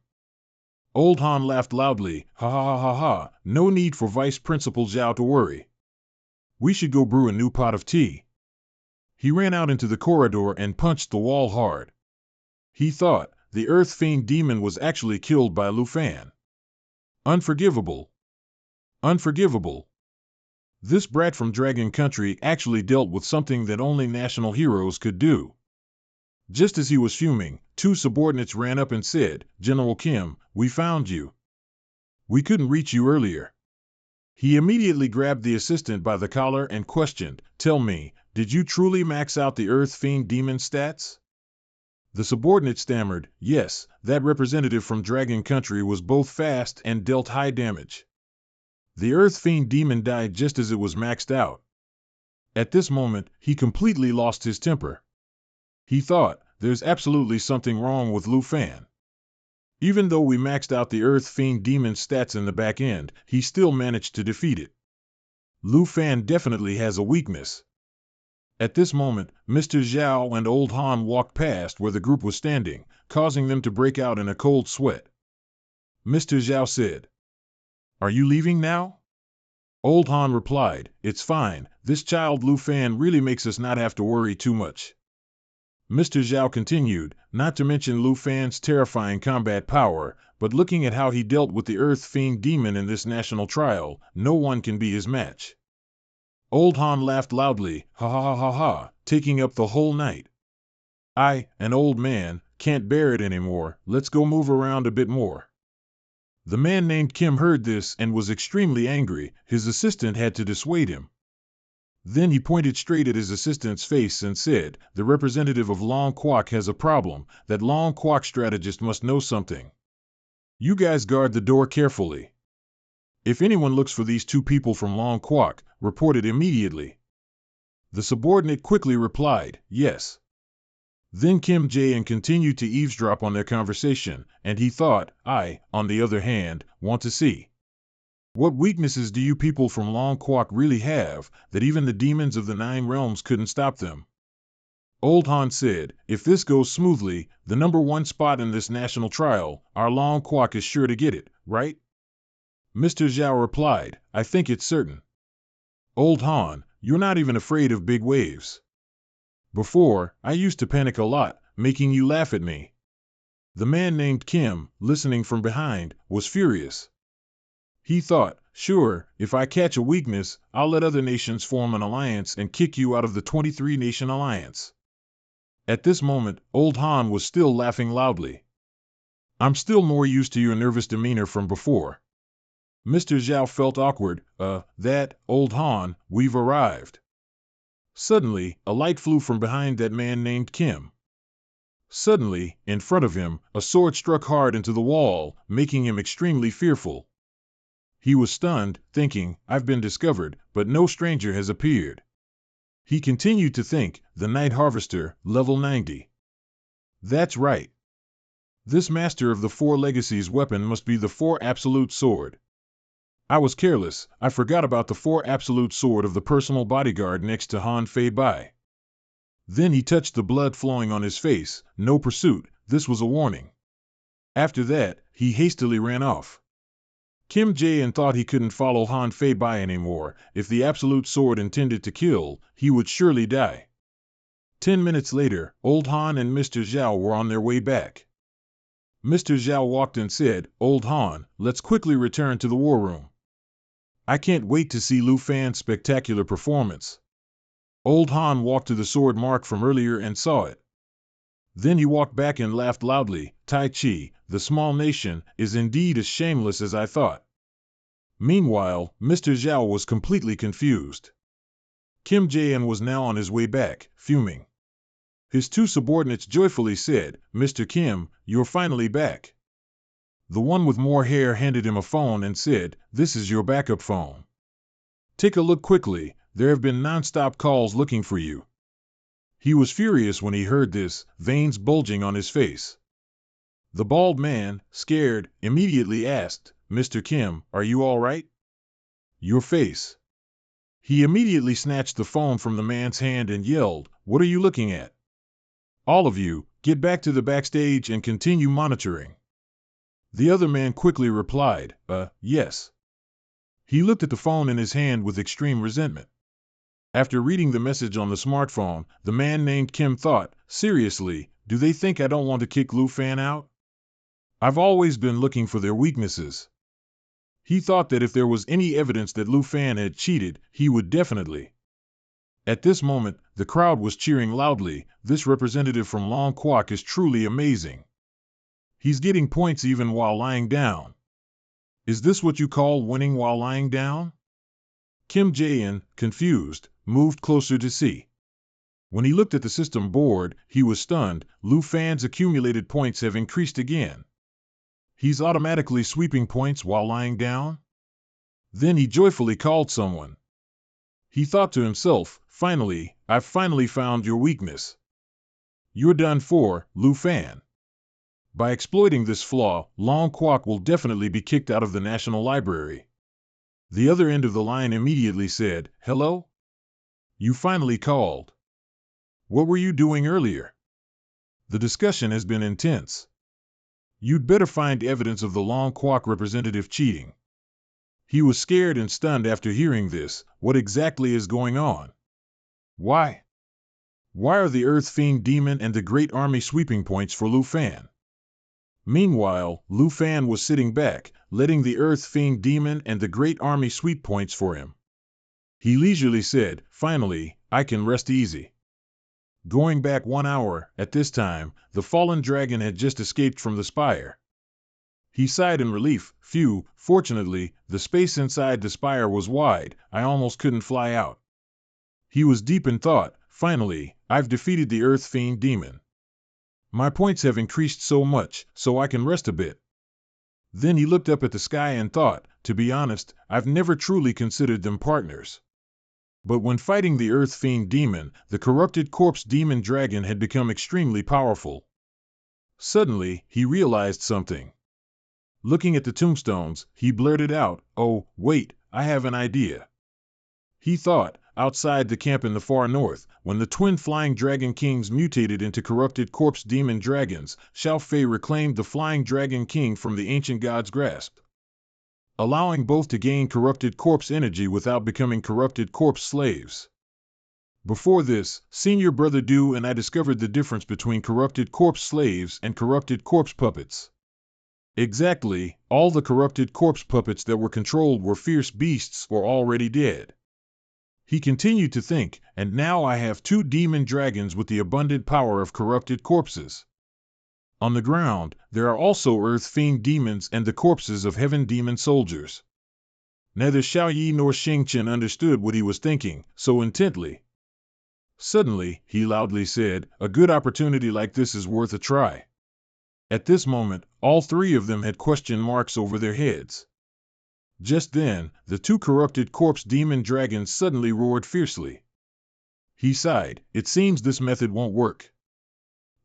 Old Han laughed loudly. "Ha ha ha ha, no need for Vice Principal Zhao to worry. We should go brew a new pot of tea." He ran out into the corridor and punched the wall hard. He thought, the Earth Fiend demon was actually killed by Lu Fan. Unforgivable. Unforgivable. This brat from Dragon Country actually dealt with something that only national heroes could do. Just as he was fuming, two subordinates ran up and said, "General Kim, we found you. We couldn't reach you earlier." He immediately grabbed the assistant by the collar and questioned, "Tell me, did you truly max out the Earth Fiend Demon stats?" The subordinate stammered, "Yes, that representative from Dragon Country was both fast and dealt high damage. The Earth Fiend Demon died just as it was maxed out." At this moment, he completely lost his temper. He thought, there's absolutely something wrong with Lu Fan. Even though we maxed out the Earth Fiend Demon stats in the back end, he still managed to defeat it. Lu Fan definitely has a weakness. At this moment, Mr. Zhao and Old Han walked past where the group was standing, causing them to break out in a cold sweat. Mr. Zhao said, "Are you leaving now?" Old Han replied, "It's fine, this child Lu Fan really makes us not have to worry too much." Mr. Zhao continued, "Not to mention Lu Fan's terrifying combat power, but looking at how he dealt with the Earth Fiend Demon in this national trial, no one can be his match." Old Han laughed loudly, "Ha ha ha ha ha, taking up the whole night. I, an old man, can't bear it anymore, let's go move around a bit more." The man named Kim heard this and was extremely angry. His assistant had to dissuade him. Then he pointed straight at his assistant's face and said, "The representative of Long Kwok has a problem. That Long Kwok strategist must know something. You guys guard the door carefully. If anyone looks for these two people from Long Kwok, report it immediately." The subordinate quickly replied, "Yes." Then Kim Jae-in continued to eavesdrop on their conversation, and he thought, "I, on the other hand, want to see. What weaknesses do you people from Long Kwok really have, that even the demons of the 9 realms couldn't stop them?" Old Han said, "If this goes smoothly, the #1 spot in this national trial, our Long Kwok is sure to get it, right?" Mr. Zhao replied, "I think it's certain." "Old Han, you're not even afraid of big waves. Before, I used to panic a lot, making you laugh at me." The man named Kim, listening from behind, was furious. He thought, "Sure, if I catch a weakness, I'll let other nations form an alliance and kick you out of the 23-nation alliance." At this moment, Old Han was still laughing loudly. "I'm still more used to your nervous demeanor from before." Mr. Zhao felt awkward. Old Han, we've arrived." Suddenly, a light flew from behind that man named Kim. Suddenly, in front of him, a sword struck hard into the wall, making him extremely fearful. He was stunned, thinking, "I've been discovered, but no stranger has appeared." He continued to think, the Night Harvester, level 90. That's right. This master of the 4 legacies weapon must be the 4 Absolute Sword. I was careless, I forgot about the 4 Absolute Sword of the personal bodyguard next to Han Fei Bai. Then he touched the blood flowing on his face. No pursuit, this was a warning. After that, he hastily ran off. Kim Jae-in thought he couldn't follow Han Fei Bai anymore. If the Absolute Sword intended to kill, he would surely die. 10 minutes later, Old Han and Mr. Zhao were on their way back. Mr. Zhao walked and said, "Old Han, let's quickly return to the war room. I can't wait to see Lu Fan's spectacular performance." Old Han walked to the sword mark from earlier and saw it. Then he walked back and laughed loudly. "Tai Chi, the small nation, is indeed as shameless as I thought." Meanwhile, Mr. Zhao was completely confused. Kim Jae-in was now on his way back, fuming. His 2 subordinates joyfully said, "Mr. Kim, you're finally back." The one with more hair handed him a phone and said, "This is your backup phone. Take a look quickly, there have been non-stop calls looking for you." He was furious when he heard this, veins bulging on his face. The bald man, scared, immediately asked, "Mr. Kim, are you all right? Your face." He immediately snatched the phone from the man's hand and yelled, "What are you looking at? All of you, get back to the backstage and continue monitoring." The other man quickly replied, yes." He looked at the phone in his hand with extreme resentment. After reading the message on the smartphone, the man named Kim thought, "Seriously, do they think I don't want to kick Lu Fan out? I've always been looking for their weaknesses." He thought that if there was any evidence that Lu Fan had cheated, he would definitely. At this moment, the crowd was cheering loudly. This representative from Long Kwok is truly amazing. He's getting points even while lying down. Is this what you call winning while lying down? Kim Jae-in, confused, moved closer to see. When he looked at the system board, he was stunned. Lu Fan's accumulated points have increased again. He's automatically sweeping points while lying down? Then he joyfully called someone. He thought to himself, finally, I've finally found your weakness. You're done for, Lu Fan. By exploiting this flaw, Long Kwok will definitely be kicked out of the National Library. The other end of the line immediately said, hello? You finally called. What were you doing earlier? The discussion has been intense. You'd better find evidence of the Long Kwok representative cheating. He was scared and stunned after hearing this. What exactly is going on? Why? Why are the Earth Fiend Demon and the Great Army sweeping points for Lu Fan? Meanwhile, Lu Fan was sitting back, letting the Earth Fiend Demon and the Great Army sweep points for him. He leisurely said, finally, I can rest easy. Going back 1 hour, at this time, the fallen dragon had just escaped from the spire. He sighed in relief. Phew, fortunately, the space inside the spire was wide, I almost couldn't fly out. He was deep in thought. Finally, I've defeated the Earth Fiend Demon. My points have increased so much, so I can rest a bit. Then he looked up at the sky and thought, to be honest, I've never truly considered them partners. But when fighting the Earth Fiend Demon, the corrupted corpse demon dragon had become extremely powerful. Suddenly, he realized something. Looking at the tombstones, he blurted out, oh, wait, I have an idea. He thought, outside the camp in the far north, when the twin flying dragon kings mutated into corrupted corpse demon dragons, Xiao Fei reclaimed the flying dragon king from the ancient god's grasp, allowing both to gain corrupted corpse energy without becoming corrupted corpse slaves. Before this, Senior Brother Du and I discovered the difference between corrupted corpse slaves and corrupted corpse puppets. Exactly, all the corrupted corpse puppets that were controlled were fierce beasts or already dead. He continued to think, and now I have 2 demon dragons with the abundant power of corrupted corpses. On the ground, there are also Earth Fiend demons and the corpses of Heaven Demon soldiers. Neither Xiao Yi nor Xing Chen understood what he was thinking so intently. Suddenly, he loudly said, a good opportunity like this is worth a try. At this moment, all 3 of them had question marks over their heads. Just then, the 2 corrupted corpse demon dragons suddenly roared fiercely. He sighed, it seems this method won't work.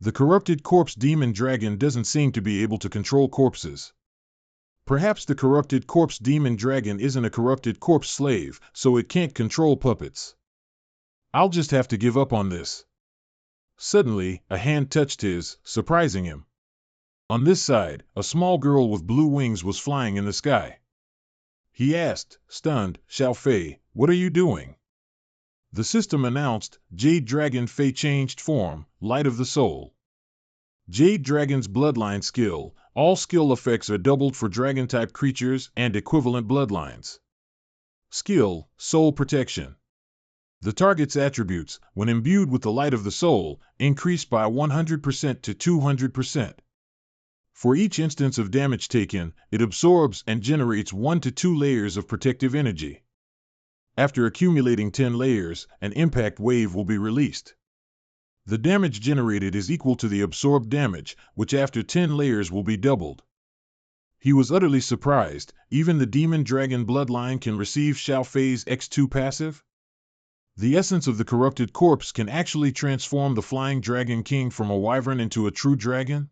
The corrupted corpse demon dragon doesn't seem to be able to control corpses. Perhaps the corrupted corpse demon dragon isn't a corrupted corpse slave, so it can't control puppets. I'll just have to give up on this. Suddenly, a hand touched his, surprising him. On this side, a small girl with blue wings was flying in the sky. He asked, stunned, Xiao Fei, what are you doing? The system announced, Jade Dragon Fei changed form, Light of the Soul. Jade Dragon's bloodline skill, all skill effects are doubled for dragon-type creatures and equivalent bloodlines. Skill, Soul Protection. The target's attributes, when imbued with the light of the soul, increase by 100% to 200%. For each instance of damage taken, it absorbs and generates 1 to 2 layers of protective energy. After accumulating 10 layers, an impact wave will be released. The damage generated is equal to the absorbed damage, which after 10 layers will be doubled. He was utterly surprised, even the Demon Dragon bloodline can receive Xiao Fei's X2 passive? The essence of the corrupted corpse can actually transform the Flying Dragon King from a wyvern into a true dragon?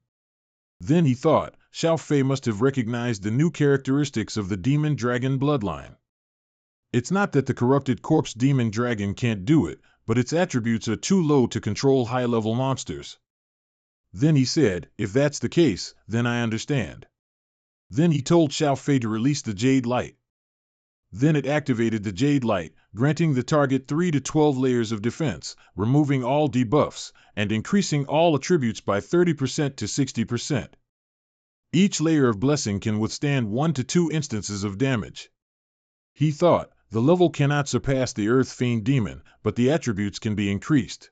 Then he thought, Xiao Fei must have recognized the new characteristics of the Demon Dragon bloodline. It's not that the corrupted corpse Demon Dragon can't do it, but its attributes are too low to control high-level monsters. Then he said, if that's the case, then I understand. Then he told Xiao Fei to release the Jade Light. Then it activated the Jade Light, granting the target 3 to 12 layers of defense, removing all debuffs, and increasing all attributes by 30% to 60%. Each layer of blessing can withstand 1 to 2 instances of damage. He thought, the level cannot surpass the Earth Fiend Demon, but the attributes can be increased.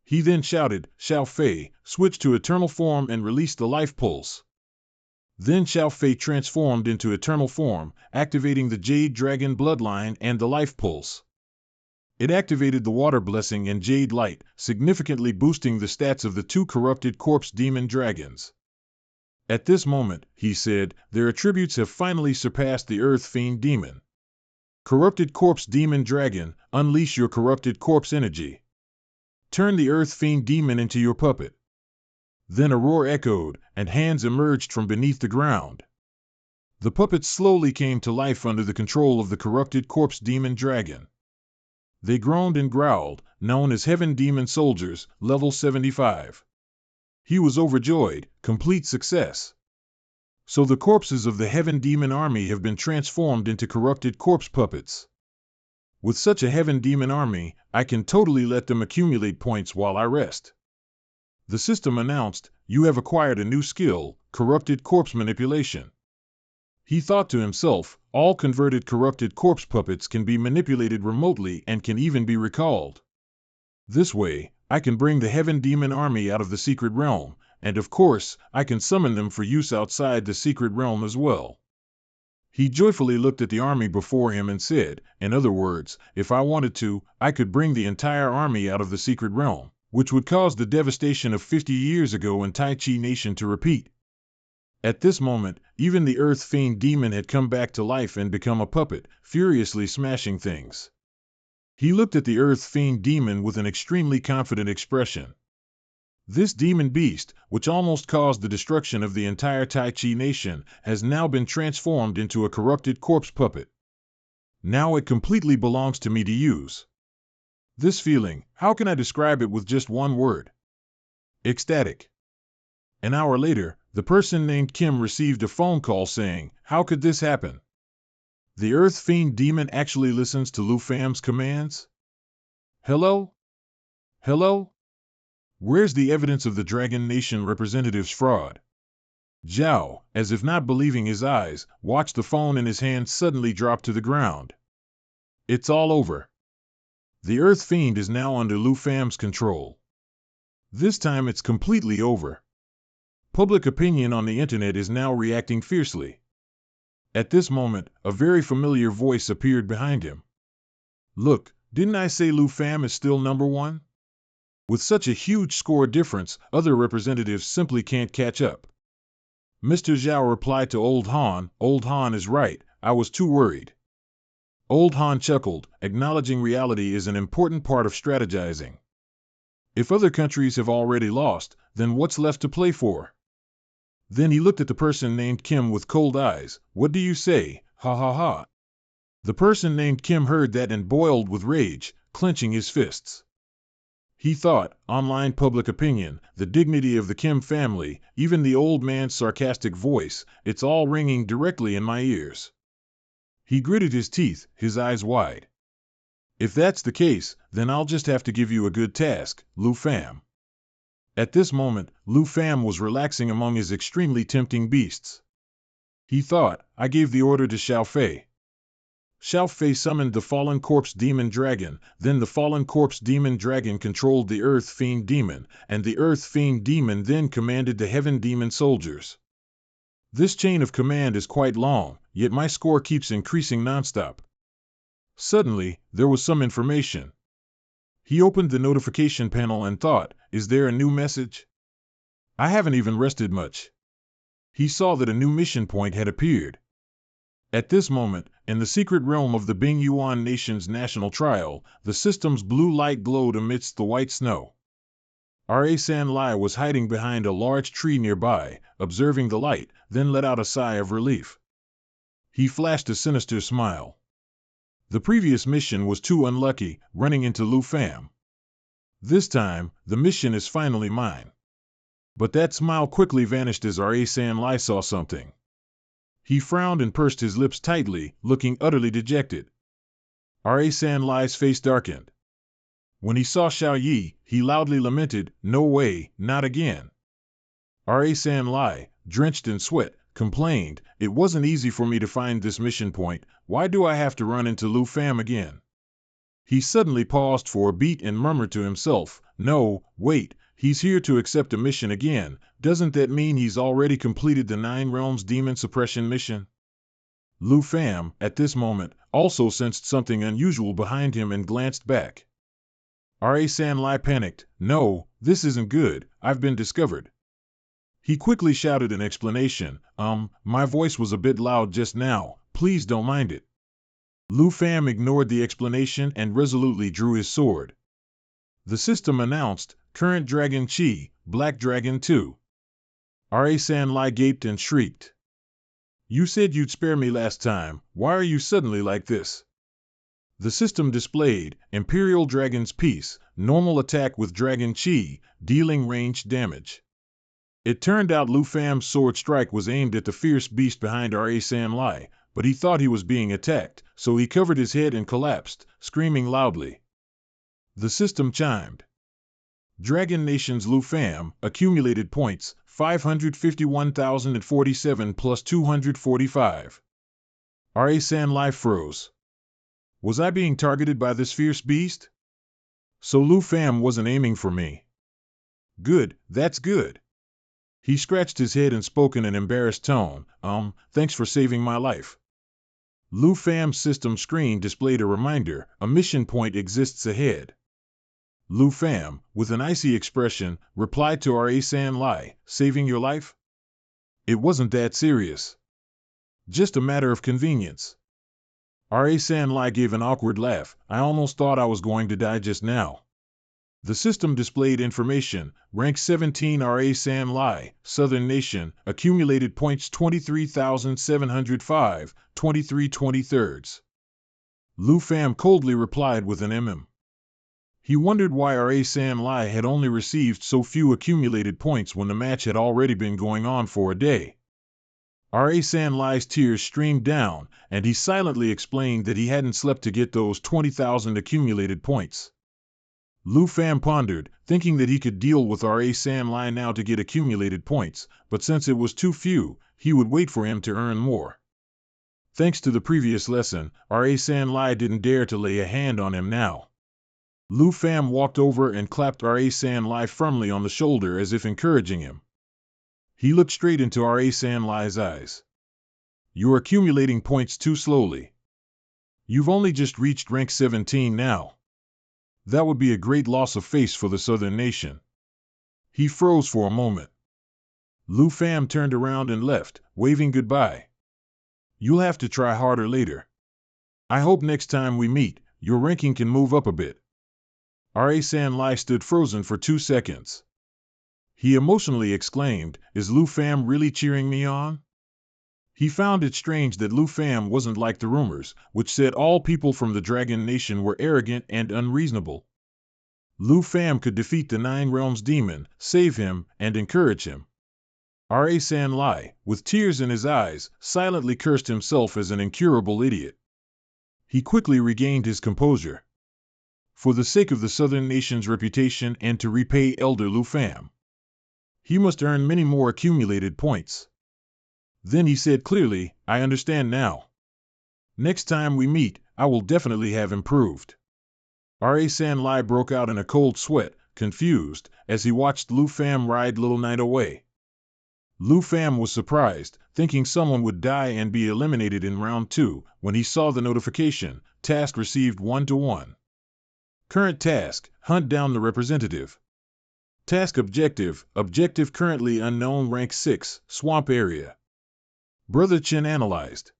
He then shouted, Xiao Fei, switch to eternal form and release the life pulse. Then Xiao Fei transformed into eternal form, activating the Jade Dragon bloodline and the life pulse. It activated the water blessing and Jade Light, significantly boosting the stats of the 2 corrupted corpse demon dragons. At this moment, he said, their attributes have finally surpassed the Earth Fiend Demon. Corrupted corpse demon dragon, unleash your corrupted corpse energy. Turn the Earth Fiend Demon into your puppet. Then a roar echoed, and hands emerged from beneath the ground. The puppets slowly came to life under the control of the corrupted corpse demon dragon. They groaned and growled, known as Heaven Demon Soldiers, level 75. He was overjoyed, complete success. So the corpses of the Heaven Demon army have been transformed into corrupted corpse puppets. With such a Heaven Demon army, I can totally let them accumulate points while I rest. The system announced, you have acquired a new skill, corrupted corpse manipulation. He thought to himself, all converted corrupted corpse puppets can be manipulated remotely and can even be recalled. This way, I can bring the Heaven Demon army out of the secret realm, and of course, I can summon them for use outside the secret realm as well. He joyfully looked at the army before him and said, in other words, if I wanted to, I could bring the entire army out of the secret realm, which would cause the devastation of 50 years ago in Tai Chi Nation to repeat. At this moment, even the Earth Fiend Demon had come back to life and become a puppet, furiously smashing things. He looked at the Earth Fiend Demon with an extremely confident expression. This demon beast, which almost caused the destruction of the entire Tai Chi Nation, has now been transformed into a corrupted corpse puppet. Now it completely belongs to me to use. This feeling, how can I describe it with just one word? Ecstatic. An hour later, the person named Kim received a phone call saying, how could this happen? The Earth Fiend Demon actually listens to Lu Fam's commands? Hello? Hello? Where's the evidence of the Dragon Nation representative's fraud? Zhao, as if not believing his eyes, watched the phone in his hand suddenly drop to the ground. It's all over. The Earth Fiend is now under Lu Fam's control. This time it's completely over. Public opinion on the internet is now reacting fiercely. At this moment, a very familiar voice appeared behind him. Look, didn't I say Lu Fam is still number 1? With such a huge score difference, other representatives simply can't catch up. Mr. Zhao replied to Old Han, Old Han is right, I was too worried. Old Han chuckled, acknowledging reality is an important part of strategizing. If other countries have already lost, then what's left to play for? Then he looked at the person named Kim with cold eyes. What do you say? Ha ha ha. The person named Kim heard that and boiled with rage, clenching his fists. He thought, online public opinion, the dignity of the Kim family, even the old man's sarcastic voice, it's all ringing directly in my ears. He gritted his teeth, his eyes wide. If that's the case, then I'll just have to give you a good task, Lu Fam. At this moment, Lu Fam was relaxing among his extremely tempting beasts. He thought, I gave the order to Xiao Fei. Xiao Fei summoned the fallen corpse demon dragon, then the fallen corpse demon dragon controlled the Earth Fiend Demon, and the Earth Fiend Demon then commanded the Heaven Demon Soldiers. This chain of command is quite long, yet my score keeps increasing nonstop. Suddenly, there was some information. He opened the notification panel and thought, is there a new message? I haven't even rested much. He saw that a new mission point had appeared. At this moment, in the secret realm of the Bing Yuan Nation's national trial, the system's blue light glowed amidst the white snow. R.A. San Lai was hiding behind a large tree nearby, observing the light, then let out a sigh of relief. He flashed a sinister smile. The previous mission was too unlucky, running into Lu Fam. This time, the mission is finally mine. But that smile quickly vanished as R.A. San Lai saw something. He frowned and pursed his lips tightly, looking utterly dejected. R.A. San Lai's face darkened. When he saw Xiao Yi, he loudly lamented, no way, not again. R.A. San Lai, drenched in sweat, complained, "It wasn't easy for me to find this mission point. Why do I have to run into Lu Fam again?" He suddenly paused for a beat and murmured to himself, "No, wait, he's here to accept a mission again. Doesn't that mean he's already completed the 9 Realms Demon Suppression mission?" Lu Fam, at this moment, also sensed something unusual behind him and glanced back. Ra-san Lai panicked, "No, this isn't good, I've been discovered." He quickly shouted an explanation, My voice was a bit loud just now, please don't mind it." Lu Fam ignored the explanation and resolutely drew his sword. The system announced, "Current Dragon Chi, Black Dragon 2. Ra-san Lai gaped and shrieked. "You said you'd spare me last time, why are you suddenly like this?" The system displayed, Imperial Dragon's Peace, normal attack with Dragon Chi, dealing ranged damage. It turned out Lu Fam's sword strike was aimed at the fierce beast behind Ra-san Lai, but he thought he was being attacked, so he covered his head and collapsed, screaming loudly. The system chimed. Dragon Nation's Lu Fam, accumulated points, 551,047 plus 245. Ra-san Lai froze. Was I being targeted by this fierce beast? So Lu Fam wasn't aiming for me. Good, that's good. He scratched his head and spoke in an embarrassed tone, Thanks for saving my life." Lu Fam's system screen displayed a reminder, a mission point exists ahead. Lu Fam, with an icy expression, replied to Ra-san Lai, "Saving your life? It wasn't that serious. Just a matter of convenience." Ra-san Lai gave an awkward laugh, "I almost thought I was going to die just now." The system displayed information, rank 17 Ra-san Lai, Southern Nation, accumulated points 23,705, 23/23. Lu Fam coldly replied with an He wondered why Ra-san Lai had only received so few accumulated points when the match had already been going on for a day. Ra-san Lai's tears streamed down, and he silently explained that he hadn't slept to get those 20,000 accumulated points. Lu Fam pondered, thinking that he could deal with Ra-san Lai now to get accumulated points, but since it was too few, he would wait for him to earn more. Thanks to the previous lesson, Ra-san Lai didn't dare to lay a hand on him now. Lu Fam walked over and clapped Ra-san Lai firmly on the shoulder as if encouraging him. He looked straight into Ra-san Lai's eyes. "You're accumulating points too slowly. You've only just reached rank 17 now. That would be a great loss of face for the Southern Nation." He froze for a moment. Lu Fam turned around and left, waving goodbye. "You'll have to try harder later. I hope next time we meet, your ranking can move up a bit." Ra-san Lai stood frozen for 2 seconds. He emotionally exclaimed, "Is Lu Fam really cheering me on?" He found it strange that Lu Fam wasn't like the rumors, which said all people from the Dragon Nation were arrogant and unreasonable. Lu Fam could defeat the 9 Realms Demon, save him, and encourage him. Ra-san Lai, with tears in his eyes, silently cursed himself as an incurable idiot. He quickly regained his composure. For the sake of the Southern Nation's reputation and to repay Elder Lu Fam, he must earn many more accumulated points. Then he said clearly, "I understand now. Next time we meet, I will definitely have improved." Ra-san Lai broke out in a cold sweat, confused, as he watched Lu Fam ride Little Knight away. Lu Fam was surprised, thinking someone would die and be eliminated in round 2, when he saw the notification, "Task received 1-1. Current task, hunt down the representative. Task objective, objective currently unknown, rank 6, swamp area." Brother Chen analyzed.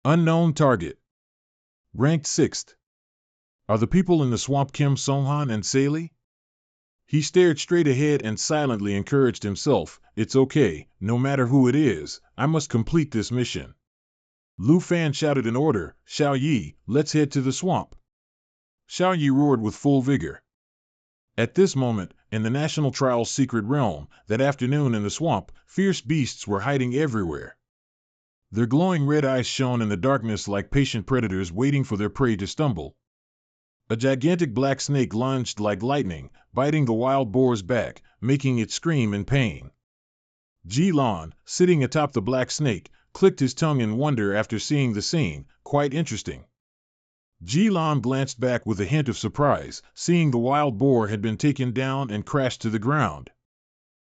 Unknown target. Ranked 6th. Are the people in the swamp Kim Songhan and Saley? He stared straight ahead and silently encouraged himself, "It's okay, no matter who it is, I must complete this mission." Lu Fam shouted an order, "Xiao Yi, let's head to the swamp." Xiao Yi roared with full vigor. At this moment, in the National Trial's secret realm, that afternoon in the swamp, fierce beasts were hiding everywhere. Their glowing red eyes shone in the darkness like patient predators waiting for their prey to stumble. A gigantic black snake lunged like lightning, biting the wild boar's back, making it scream in pain. Ji-Lan, sitting atop the black snake, clicked his tongue in wonder after seeing the scene. Quite interesting. Ji-Lan glanced back with a hint of surprise, seeing the wild boar had been taken down and crashed to the ground.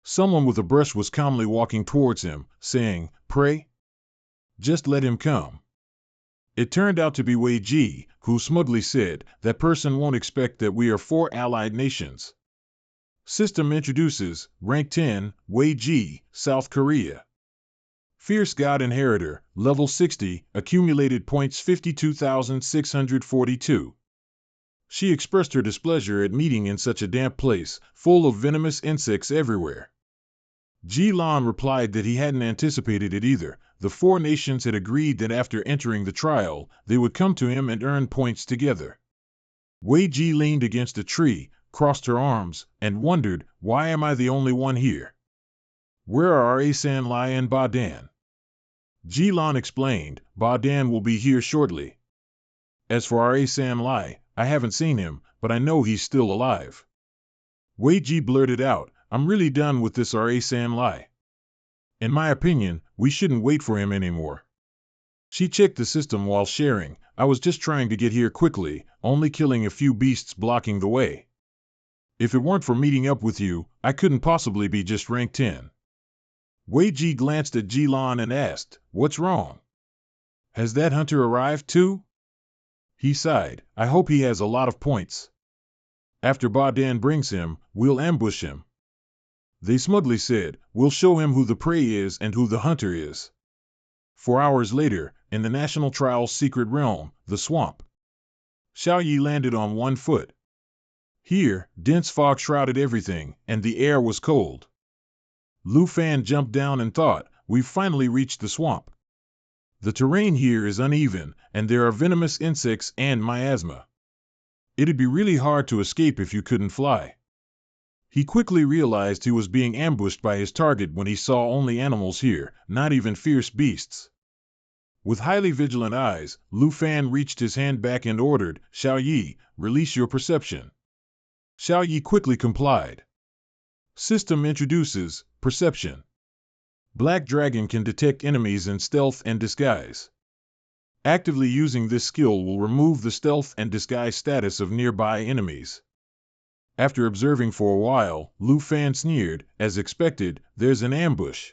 Someone with a brush was calmly walking towards him, saying, "Pray? Just let him come." It turned out to be Wei Ji, who smugly said, "That person won't expect that we are 4 allied nations." System introduces, Rank 10, Wei Ji, South Korea. Fierce God Inheritor, level 60, accumulated points 52,642. She expressed her displeasure at meeting in such a damp place, full of venomous insects everywhere. Ji-Lan replied that he hadn't anticipated it either. The 4 nations had agreed that after entering the trial, they would come to him and earn points together. Wei Ji leaned against a tree, crossed her arms, and wondered, "Why am I the only one here? Where are Asan Lai and Ba Dan?" Ji-Lan explained, "Ba Dan will be here shortly. As for Asan Lai, I haven't seen him, but I know he's still alive." Wei Ji blurted out, "I'm really done with this Asan Lai. In my opinion, we shouldn't wait for him anymore." She checked the system while sharing, "I was just trying to get here quickly, only killing a few beasts blocking the way. If it weren't for meeting up with you, I couldn't possibly be just rank 10. Wei Ji glanced at Ji-Lan and asked, "What's wrong? Has that hunter arrived too?" He sighed, "I hope he has a lot of points. After Ba Dan brings him, we'll ambush him." They smugly said, "We'll show him who the prey is and who the hunter is." 4 hours later, in the National Trial's secret realm, the swamp. Xiao Yi landed on 1 foot. Here, dense fog shrouded everything, and the air was cold. Lu Fan jumped down and thought, "We've finally reached the swamp. The terrain here is uneven, and there are venomous insects and miasma. It'd be really hard to escape if you couldn't fly." He quickly realized he was being ambushed by his target when he saw only animals here, not even fierce beasts. With highly vigilant eyes, Lu Fan reached his hand back and ordered, "Xiao Yi, release your perception." Xiao Yi quickly complied. System introduces, Perception. Black Dragon can detect enemies in stealth and disguise. Actively using this skill will remove the stealth and disguise status of nearby enemies. After observing for a while, Lu Fan sneered, "As expected, there's an ambush.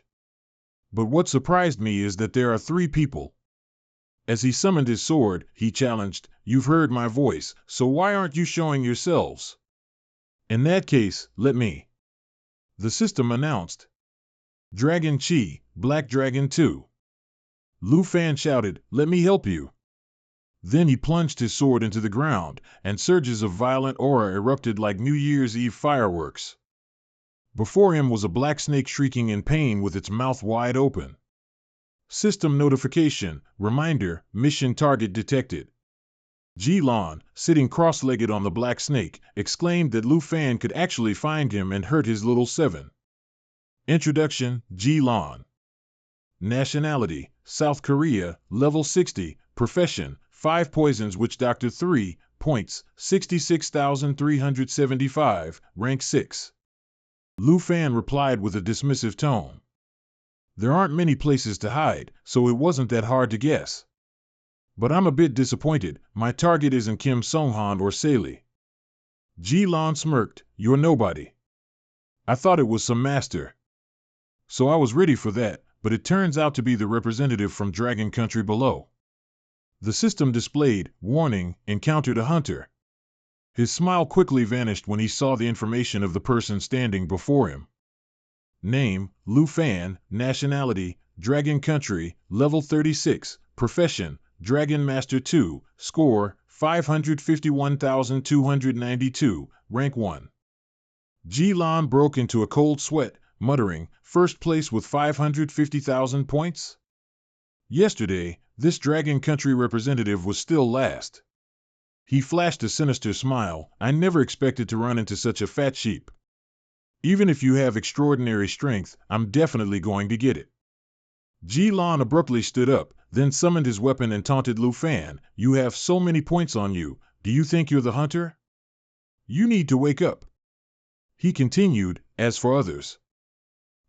But what surprised me is that there are 3 people." As he summoned his sword, he challenged, "You've heard my voice, so why aren't you showing yourselves? In that case, let me." The system announced. Dragon Chi, Black Dragon 2. Lu Fan shouted, "Let me help you." Then he plunged his sword into the ground, and surges of violent aura erupted like New Year's Eve fireworks. Before him was a black snake shrieking in pain with its mouth wide open. System notification, reminder, mission target detected. Ji-Lan, sitting cross-legged on the black snake, exclaimed that Lu Fan could actually find him and hurt his little 7. Introduction, Ji-Lan. Nationality, South Korea, level 60, profession, 5 poisons witch doctor 3, points, 66,375, rank 6. Lu Fan replied with a dismissive tone. "There aren't many places to hide, so it wasn't that hard to guess. But I'm a bit disappointed, my target isn't Kim Song-han or Saley." Ji-Lan smirked, "You're nobody. I thought it was some master. So I was ready for that, but it turns out to be the representative from Dragon Country below." The system displayed, warning, encountered a hunter. His smile quickly vanished when he saw the information of the person standing before him. Name, Lu Fan, nationality, Dragon Country, level 36, profession, Dragon Master 2, score, 551,292, rank 1. Ji-Lan broke into a cold sweat, muttering, "First place with 550,000 points? Yesterday, this Dragon Country representative was still last." He flashed a sinister smile, "I never expected to run into such a fat sheep. Even if you have extraordinary strength, I'm definitely going to get it." Ji-Lan abruptly stood up, then summoned his weapon and taunted Lu Fan, "You have so many points on you, do you think you're the hunter? You need to wake up." He continued, "As for others,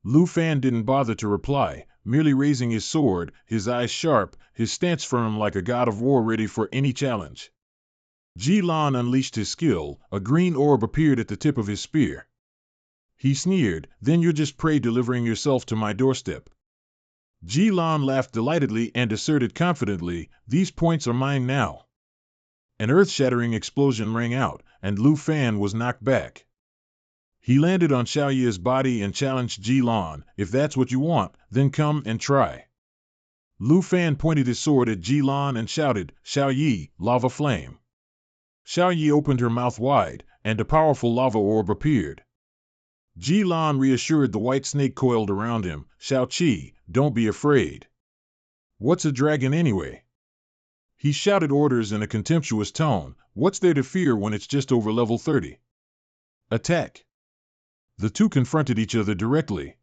Lu Fan didn't bother to reply, merely raising his sword, his eyes sharp, his stance firm like a god of war ready for any challenge. Ji Lan unleashed his skill, a green orb appeared at the tip of his spear. He sneered, "Then you're just prey delivering yourself to my doorstep." Ji Lan laughed delightedly and asserted confidently, "These points are mine now." An earth-shattering explosion rang out, and Lu Fan was knocked back. He landed on Xiao Yi's body and challenged Ji Lan, "If that's what you want, then come and try." Lu Fan pointed his sword at Ji Lan and shouted, "Xiao Yi, lava flame." Xiao Yi opened her mouth wide, and a powerful lava orb appeared. Ji Lan reassured the white snake coiled around him, "Xiao Qi, don't be afraid. What's a dragon anyway?" He shouted orders in a contemptuous tone, "What's there to fear when it's just over level 30? Attack!" The two confronted each other directly.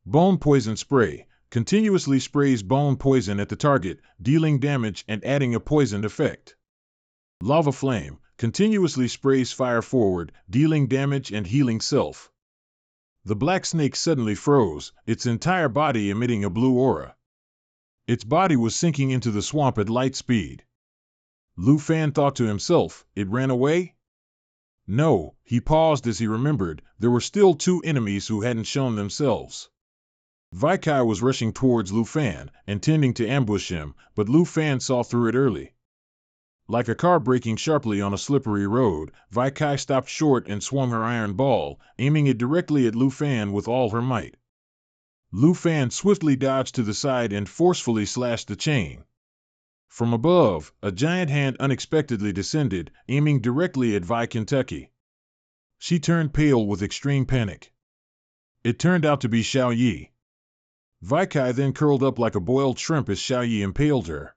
Bone Poison Spray continuously sprays bone poison at the target, dealing damage and adding a poisoned effect. Lava Flame continuously sprays fire forward, dealing damage and healing self. The black snake suddenly froze, its entire body emitting a blue aura. Its body was sinking into the swamp at light speed. Lu Fan thought to himself, "It ran away?" No, he paused as he remembered, there were still two enemies who hadn't shown themselves. Vikai was rushing towards Lu Fan, intending to ambush him, but Lu Fan saw through it early. Like a car braking sharply on a slippery road, Vikai stopped short and swung her iron ball, aiming it directly at Lu Fan with all her might. Lu Fan swiftly dodged to the side and forcefully slashed the chain. From above, a giant hand unexpectedly descended, aiming directly at Vi Kentucky. She turned pale with extreme panic. It turned out to be Xiao Yi. Vikai then curled up like a boiled shrimp as Xiao Yi impaled her.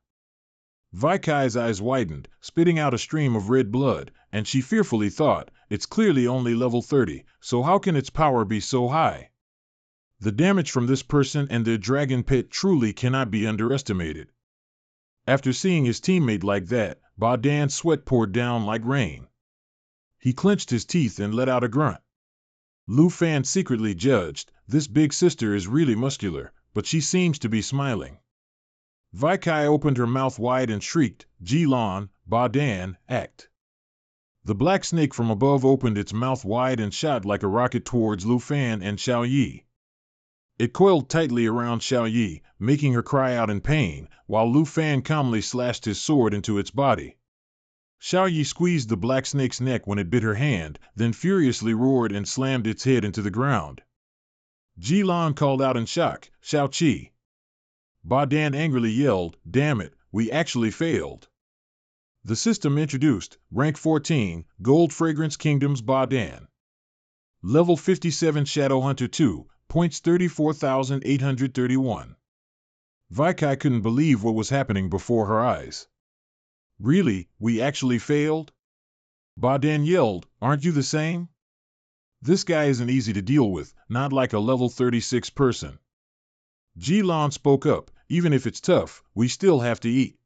Vikai's eyes widened, spitting out a stream of red blood, and she fearfully thought, "It's clearly only level 30, so how can its power be so high?" The damage from this person and their dragon pet truly cannot be underestimated. After seeing his teammate like that, Ba Dan's sweat poured down like rain. He clenched his teeth and let out a grunt. Lu Fan secretly judged, this big sister is really muscular, but she seems to be smiling. Vikai opened her mouth wide and shrieked, "Ji Lan, Ba Dan, act." The black snake from above opened its mouth wide and shot like a rocket towards Lu Fan and Xiao Yi. It coiled tightly around Xiao Yi, making her cry out in pain, while Lu Fan calmly slashed his sword into its body. Xiao Yi squeezed the black snake's neck when it bit her hand, then furiously roared and slammed its head into the ground. Ji Lan called out in shock, "Xiao Qi." Ba Dan angrily yelled, "Damn it, we actually failed." The system introduced, Rank 14, Gold Fragrance Kingdoms Ba Dan. Level 57 Shadowhunter 2, points 34,831. Vikai couldn't believe what was happening before her eyes. "Really, we actually failed?" Ba Dan yelled, "Aren't you the same? This guy isn't easy to deal with, not like a level 36 person." Ji Lan spoke up, "Even if it's tough, we still have to eat.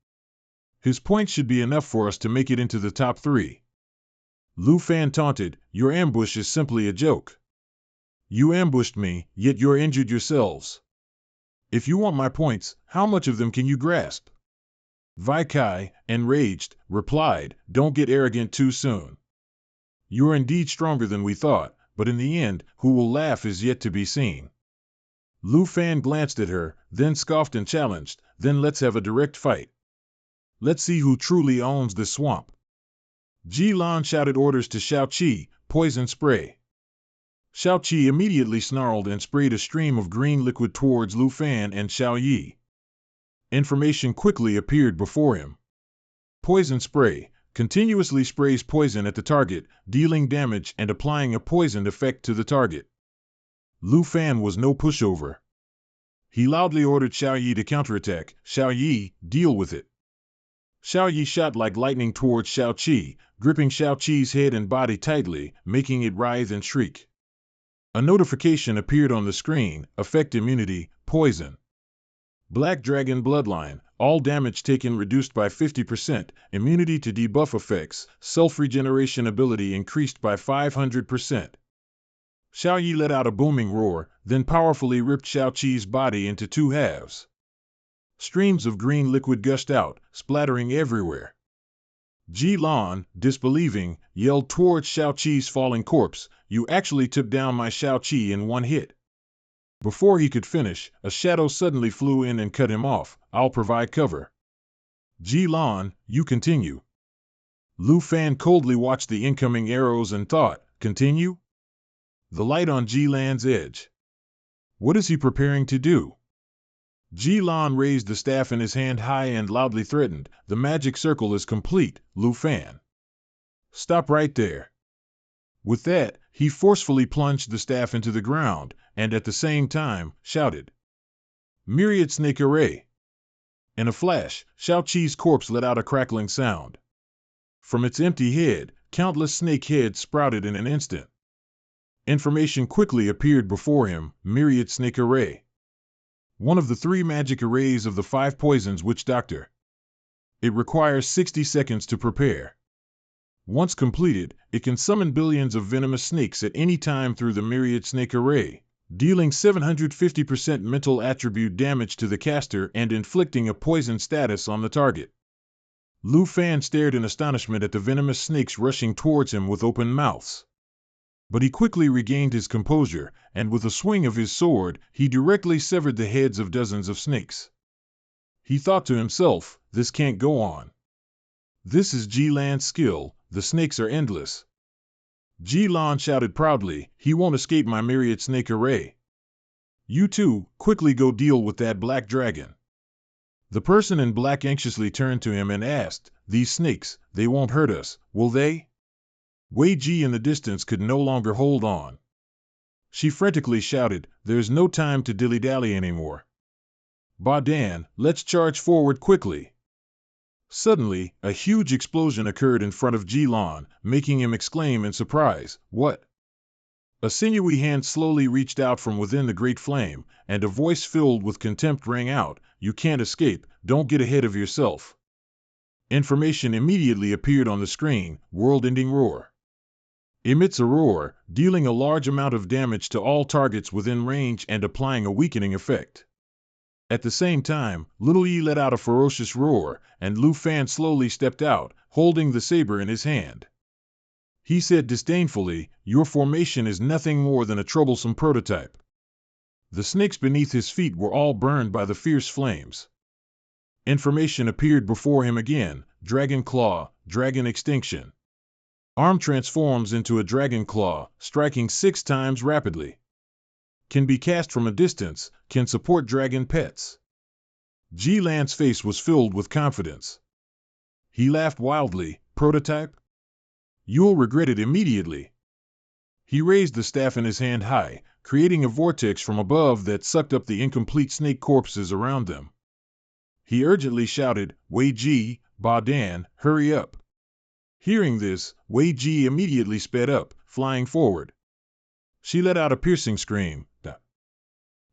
His points should be enough for us to make it into the top 3. Lu Fan taunted, "Your ambush is simply a joke. You ambushed me, yet you're injured yourselves. If you want my points, how much of them can you grasp?" Vikai, enraged, replied, "Don't get arrogant too soon. You are indeed stronger than we thought, but in the end, who will laugh is yet to be seen." Lu Fan glanced at her, then scoffed and challenged, "Then let's have a direct fight. Let's see who truly owns this swamp." Ji Lan shouted orders to Xiao Qi, "Poison spray." Xiao Qi immediately snarled and sprayed a stream of green liquid towards Lu Fan and Xiao Yi. Information quickly appeared before him. Poison spray continuously sprays poison at the target, dealing damage and applying a poisoned effect to the target. Lu Fan was no pushover. He loudly ordered Xiao Yi to counterattack, "Xiao Yi, deal with it." Xiao Yi shot like lightning towards Xiao Qi, gripping Xiao Qi's head and body tightly, making it writhe and shriek. A notification appeared on the screen, Effect Immunity, Poison. Black Dragon Bloodline, all damage taken reduced by 50%, immunity to debuff effects, self-regeneration ability increased by 500%. Xiao Yi let out a booming roar, then powerfully ripped Xiao Qi's body into two halves. Streams of green liquid gushed out, splattering everywhere. Ji Lan, disbelieving, yelled towards Xiao Qi's falling corpse, "You actually took down my Xiao Qi in one hit." Before he could finish, a shadow suddenly flew in and cut him off. "I'll provide cover." "Ji Lan, you continue." Lu Fan coldly watched the incoming arrows and thought, "Continue?" The light on Ji Lan's edge. What is he preparing to do? Ji Lan raised the staff in his hand high and loudly threatened, "The magic circle is complete, Lu Fan. Stop right there." With that, he forcefully plunged the staff into the ground, and at the same time, shouted, "Myriad Snake Array!" In a flash, Xiao Qi's corpse let out a crackling sound. From its empty head, countless snake heads sprouted in an instant. Information quickly appeared before him, Myriad Snake Array. One of the 3 magic arrays of the 5 poisons witch doctor. It requires 60 seconds to prepare. Once completed, it can summon billions of venomous snakes at any time through the Myriad Snake Array, dealing 750% mental attribute damage to the caster and inflicting a poison status on the target. Lu Fan stared in astonishment at the venomous snakes rushing towards him with open mouths. But he quickly regained his composure, and with a swing of his sword, he directly severed the heads of dozens of snakes. He thought to himself, "This can't go on. This is Ji Lan's skill, the snakes are endless." Ji Lan shouted proudly, "He won't escape my Myriad Snake Array. You two, quickly go deal with that black dragon." The person in black anxiously turned to him and asked, "These snakes, they won't hurt us, will they?" Wei Ji in the distance could no longer hold on. She frantically shouted, "There's no time to dilly-dally anymore. Ba Dan, let's charge forward quickly." Suddenly, a huge explosion occurred in front of Ji Lan, making him exclaim in surprise, "What?" A sinewy hand slowly reached out from within the great flame, and a voice filled with contempt rang out, "You can't escape, don't get ahead of yourself." Information immediately appeared on the screen, world-ending roar. Emits a roar, dealing a large amount of damage to all targets within range and applying a weakening effect. At the same time, Little Yi let out a ferocious roar, and Lu Fan slowly stepped out, holding the saber in his hand. He said disdainfully, "Your formation is nothing more than a troublesome prototype." The snakes beneath his feet were all burned by the fierce flames. Information appeared before him again, Dragon Claw, Dragon Extinction. Arm transforms into a dragon claw, striking 6 times rapidly. Can be cast from a distance, can support dragon pets. Ji Lan's face was filled with confidence. He laughed wildly, "Prototype? You'll regret it immediately." He raised the staff in his hand high, creating a vortex from above that sucked up the incomplete snake corpses around them. He urgently shouted, "Wei Ji, Ba Dan, hurry up." Hearing this, Wei Ji immediately sped up, flying forward. She let out a piercing scream.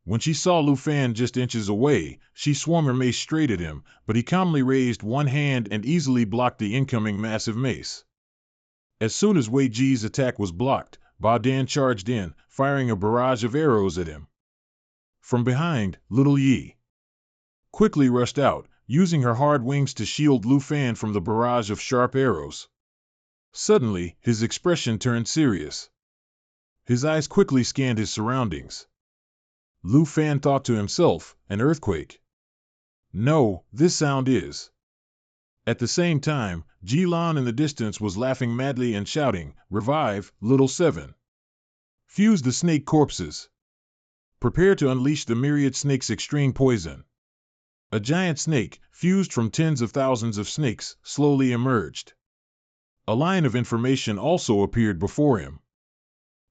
When she saw Lu Fan just inches away, she swung her mace straight at him, but he calmly raised one hand and easily blocked the incoming massive mace. As soon as Wei Ji's attack was blocked, Ba Dan charged in, firing a barrage of arrows at him. From behind, Little Yi quickly rushed out, using her hard wings to shield Lu Fan from the barrage of sharp arrows. Suddenly, his expression turned serious. His eyes quickly scanned his surroundings. Lu Fan thought to himself, "An earthquake. No, this sound is." At the same time, Ji Lan in the distance was laughing madly and shouting, "Revive, Little Seven. Fuse the snake corpses. Prepare to unleash the myriad snake's extreme poison." A giant snake, fused from tens of thousands of snakes, slowly emerged. A line of information also appeared before him.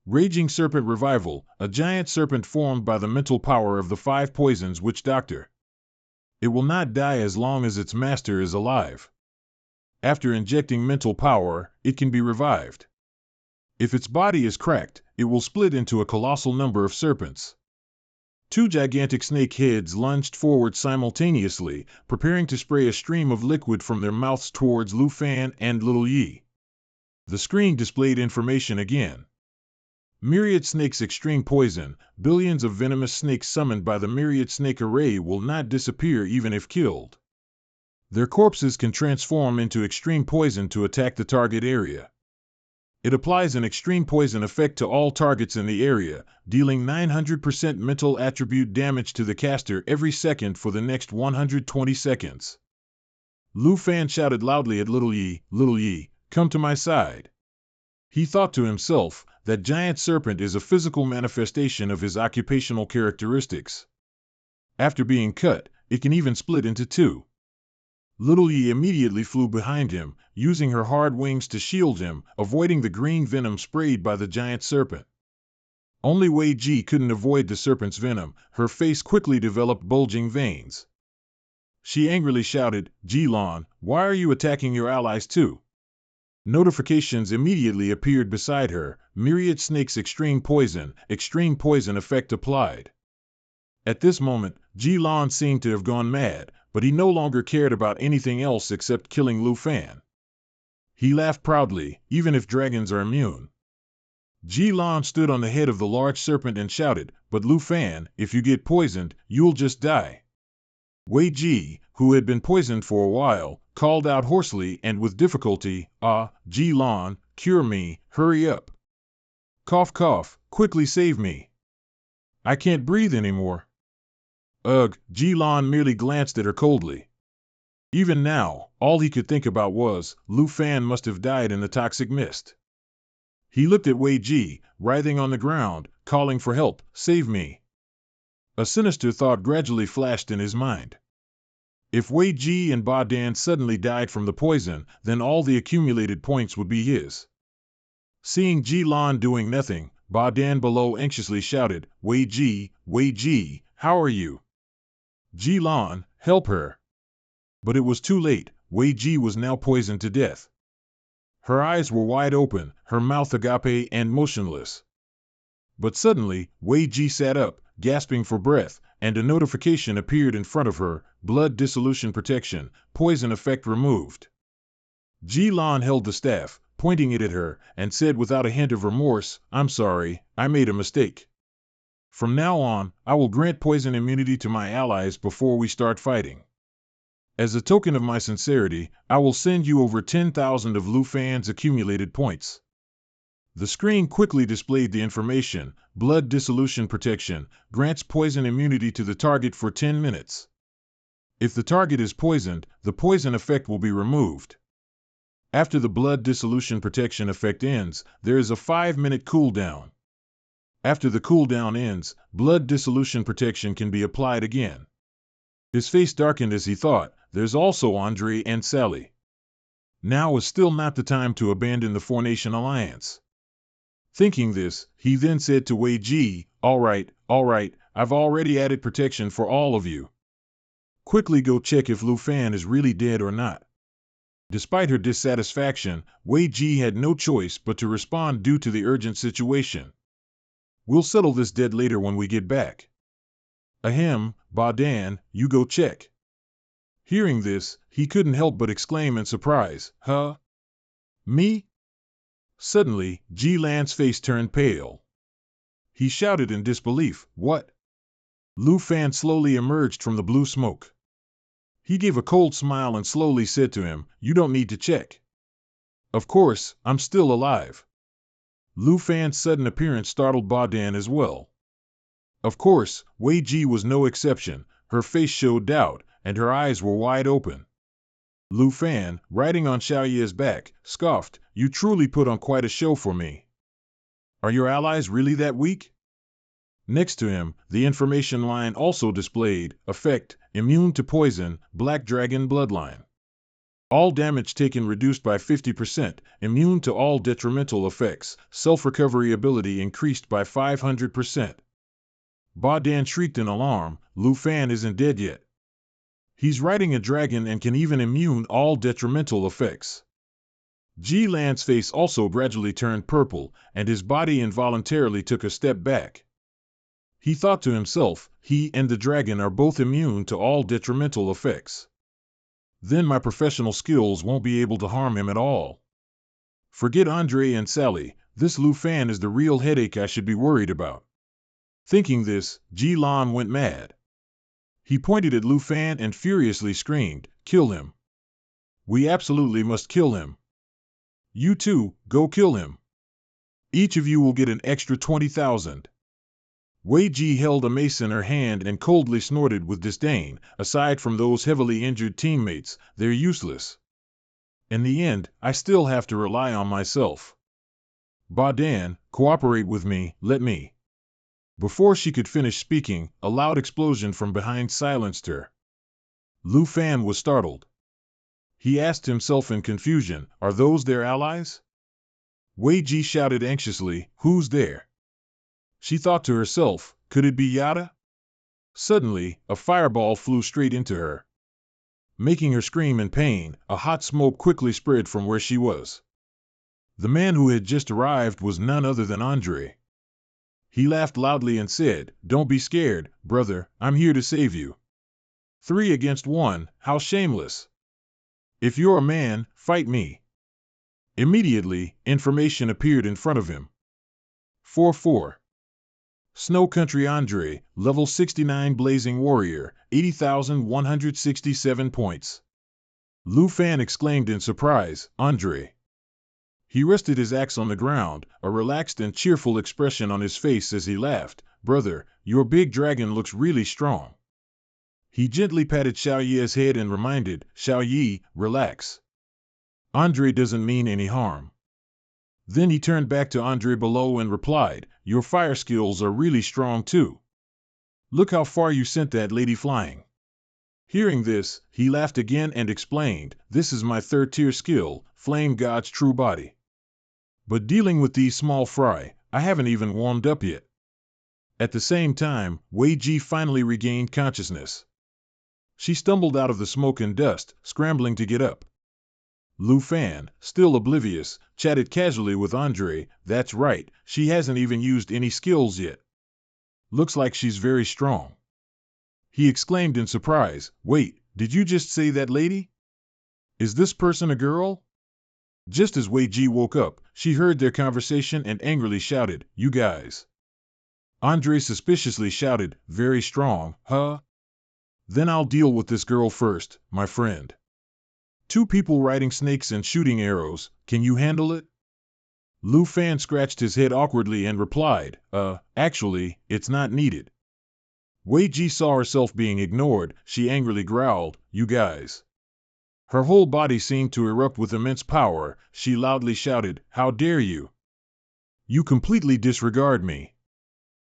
Raging Serpent Revival, a giant serpent formed by the mental power of the 5 poisons witch doctor. It will not die as long as its master is alive. After injecting mental power, it can be revived. If its body is cracked, it will split into a colossal number of serpents. 2 gigantic snake heads lunged forward simultaneously, preparing to spray a stream of liquid from their mouths towards Lu Fan and Little Yi. The screen displayed information again. Myriad Snake's extreme poison. Billions of venomous snakes summoned by the Myriad Snake array will not disappear even if killed. Their corpses can transform into extreme poison to attack the target area. It applies an extreme poison effect to all targets in the area, dealing 900% mental attribute damage to the caster every second for the next 120 seconds. Lu Fan shouted loudly at Little Yi, come to my side. He thought to himself, that giant serpent is a physical manifestation of his occupational characteristics. After being cut, it can even split into two. Little Yi immediately flew behind him, using her hard wings to shield him, avoiding the green venom sprayed by the giant serpent. Only Wei Ji couldn't avoid the serpent's venom. Her face quickly developed bulging veins. She angrily shouted, Ji-lan, why are you attacking your allies too? Notifications immediately appeared beside her. Myriad Snake's extreme poison effect applied. At this moment, Ji-lan seemed to have gone mad, but he no longer cared about anything else except killing Lu Fan. He laughed proudly, even if dragons are immune. Ji-lan stood on the head of the large serpent and shouted, but Lu Fan, if you get poisoned, you'll just die. Wei Ji, who had been poisoned for a while, called out hoarsely and with difficulty, Ji-lan, cure me, hurry up. Cough cough, quickly save me. I can't breathe anymore. Ugh, Ji-lan merely glanced at her coldly. Even now, all he could think about was, Lu Fan must have died in the toxic mist. He looked at Wei Ji, writhing on the ground, calling for help, save me. A sinister thought gradually flashed in his mind. If Wei Ji and Ba Dan suddenly died from the poison, then all the accumulated points would be his. Seeing Ji-lan doing nothing, Ba Dan below anxiously shouted, Wei Ji, how are you? Ji-lan, help her. But it was too late. Wei Ji was now poisoned to death. Her eyes were wide open, her mouth agape and motionless. But suddenly, Wei Ji sat up, gasping for breath, and a notification appeared in front of her, blood dissolution protection, poison effect removed. Ji-lan held the staff, pointing it at her, and said without a hint of remorse, I'm sorry, I made a mistake. From now on, I will grant poison immunity to my allies before we start fighting. As a token of my sincerity, I will send you over 10,000 of Lu Fan's accumulated points. The screen quickly displayed the information, blood dissolution protection, grants poison immunity to the target for 10 minutes. If the target is poisoned, the poison effect will be removed. After the blood dissolution protection effect ends, there is a 5-minute cooldown. After the cooldown ends, blood dissolution protection can be applied again. His face darkened as he thought, there's also Andre and Sally. Now is still not the time to abandon the Four-Nation Alliance. Thinking this, he then said to Wei Ji, all right, I've already added protection for all of you. Quickly go check if Lu Fan is really dead or not. Despite her dissatisfaction, Wei Ji had no choice but to respond due to the urgent situation. We'll settle this debt later when we get back. Ahem, Ba Dan, you go check. Hearing this, he couldn't help but exclaim in surprise, huh? Me? Suddenly, Ji-lan's face turned pale. He shouted in disbelief, what? Lu Fan slowly emerged from the blue smoke. He gave a cold smile and slowly said to him, you don't need to check. Of course, I'm still alive. Lu Fan's sudden appearance startled Ba Dan as well. Of course, Wei Ji was no exception. Her face showed doubt, and her eyes were wide open. Lu Fan, riding on Xiaoye's back, scoffed, you truly put on quite a show for me. Are your allies really that weak? Next to him, the information line also displayed, effect, immune to poison, Black Dragon bloodline. All damage taken reduced by 50%, immune to all detrimental effects, self-recovery ability increased by 500%. Ba Dan shrieked in alarm, Lu Fan isn't dead yet. He's riding a dragon and can even immune all detrimental effects. Ji-lan's face also gradually turned purple, and his body involuntarily took a step back. He thought to himself, he and the dragon are both immune to all detrimental effects. Then my professional skills won't be able to harm him at all. Forget Andre and Sally, this Lu Fan is the real headache I should be worried about. Thinking this, Ji Lan went mad. He pointed at Lu Fan and furiously screamed, "Kill him! We absolutely must kill him! You two, go kill him! Each of you will get an extra 20,000. Wei Ji held a mace in her hand and coldly snorted with disdain, aside from those heavily injured teammates, they're useless. In the end, I still have to rely on myself. Ba Dan, cooperate with me, let me." Before she could finish speaking, a loud explosion from behind silenced her. Lu Fan was startled. He asked himself in confusion, are those their allies? Wei Ji shouted anxiously, "Who's there?" She thought to herself, could it be Yada? Suddenly, a fireball flew straight into her. Making her scream in pain, a hot smoke quickly spread from where she was. The man who had just arrived was none other than Andre. He laughed loudly and said, "Don't be scared, brother, I'm here to save you. 3 against 1, how shameless. If you're a man, fight me." Immediately, information appeared in front of him. 4-4. Snow Country Andre, level 69 Blazing Warrior, 80,167 points. Lu Fan exclaimed in surprise, "Andre." He rested his axe on the ground, a relaxed and cheerful expression on his face as he laughed, "Brother, your big dragon looks really strong." He gently patted Xiao Ye's head and reminded, "Xiao Ye, relax. Andre doesn't mean any harm." Then he turned back to Andre below and replied, "Your fire skills are really strong too. Look how far you sent that lady flying." Hearing this, he laughed again and explained, "This is my 3rd-tier skill, Flame God's True Body. But dealing with these small fry, I haven't even warmed up yet." At the same time, Wei Ji finally regained consciousness. She stumbled out of the smoke and dust, scrambling to get up. Lu Fan, still oblivious, chatted casually with Andre, "That's right, she hasn't even used any skills yet. Looks like she's very strong." He exclaimed in surprise, "Wait, did you just say that lady? Is this person a girl?" Just as Wei Ji woke up, she heard their conversation and angrily shouted, "You guys." Andre suspiciously shouted, "Very strong, huh? Then I'll deal with this girl first, my friend. 2 people riding snakes and shooting arrows, can you handle it?" Lu Fan scratched his head awkwardly and replied, Actually, it's not needed." Wei Ji saw herself being ignored, she angrily growled, "You guys." Her whole body seemed to erupt with immense power, she loudly shouted, "How dare you! You completely disregard me."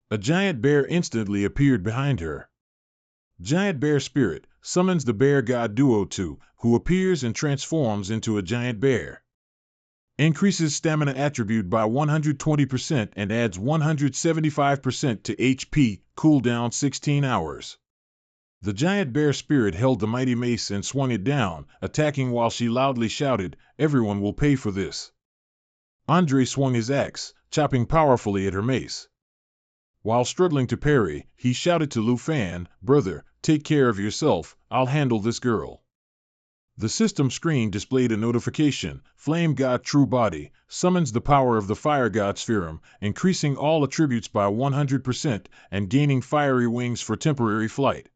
A giant bear instantly appeared behind her. Giant Bear Spirit summons the Bear God Duo 2, who appears and transforms into a giant bear. Increases stamina attribute by 120% and adds 175% to HP, cooldown 16 hours. The giant bear spirit held the mighty mace and swung it down, attacking while she loudly shouted, "Everyone will pay for this." Andre swung his axe, chopping powerfully at her mace. While struggling to parry, he shouted to Lu Fan, "Brother, take care of yourself, I'll handle this girl." The system screen displayed a notification, "Flame God True Body, summons the power of the Fire God Spherum, increasing all attributes by 100% and gaining fiery wings for temporary flight."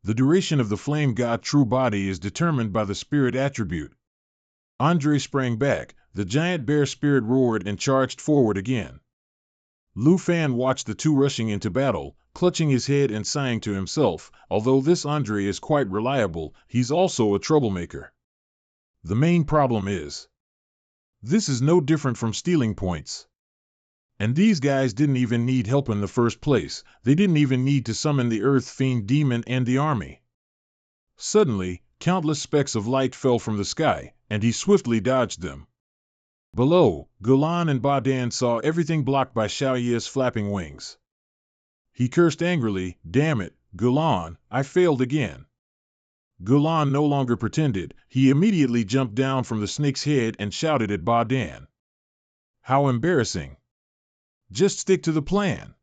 The duration of the Flame God True Body is determined by the Spirit attribute. Andre sprang back, the giant bear spirit roared and charged forward again. Lu Fan watched the 2 rushing into battle, clutching his head and sighing to himself, although this Andre is quite reliable, he's also a troublemaker. The main problem is, this is no different from stealing points. And these guys didn't even need help in the first place, they didn't even need to summon the Earth Fiend Demon and the army. Suddenly, countless specks of light fell from the sky, and he swiftly dodged them. Below, Gulan and Ba Dan saw everything blocked by Xiao Ye's flapping wings. He cursed angrily, "Damn it, Gulan, I failed again." Gulan no longer pretended, he immediately jumped down from the snake's head and shouted at Ba Dan. "How embarrassing. Just stick to the plan."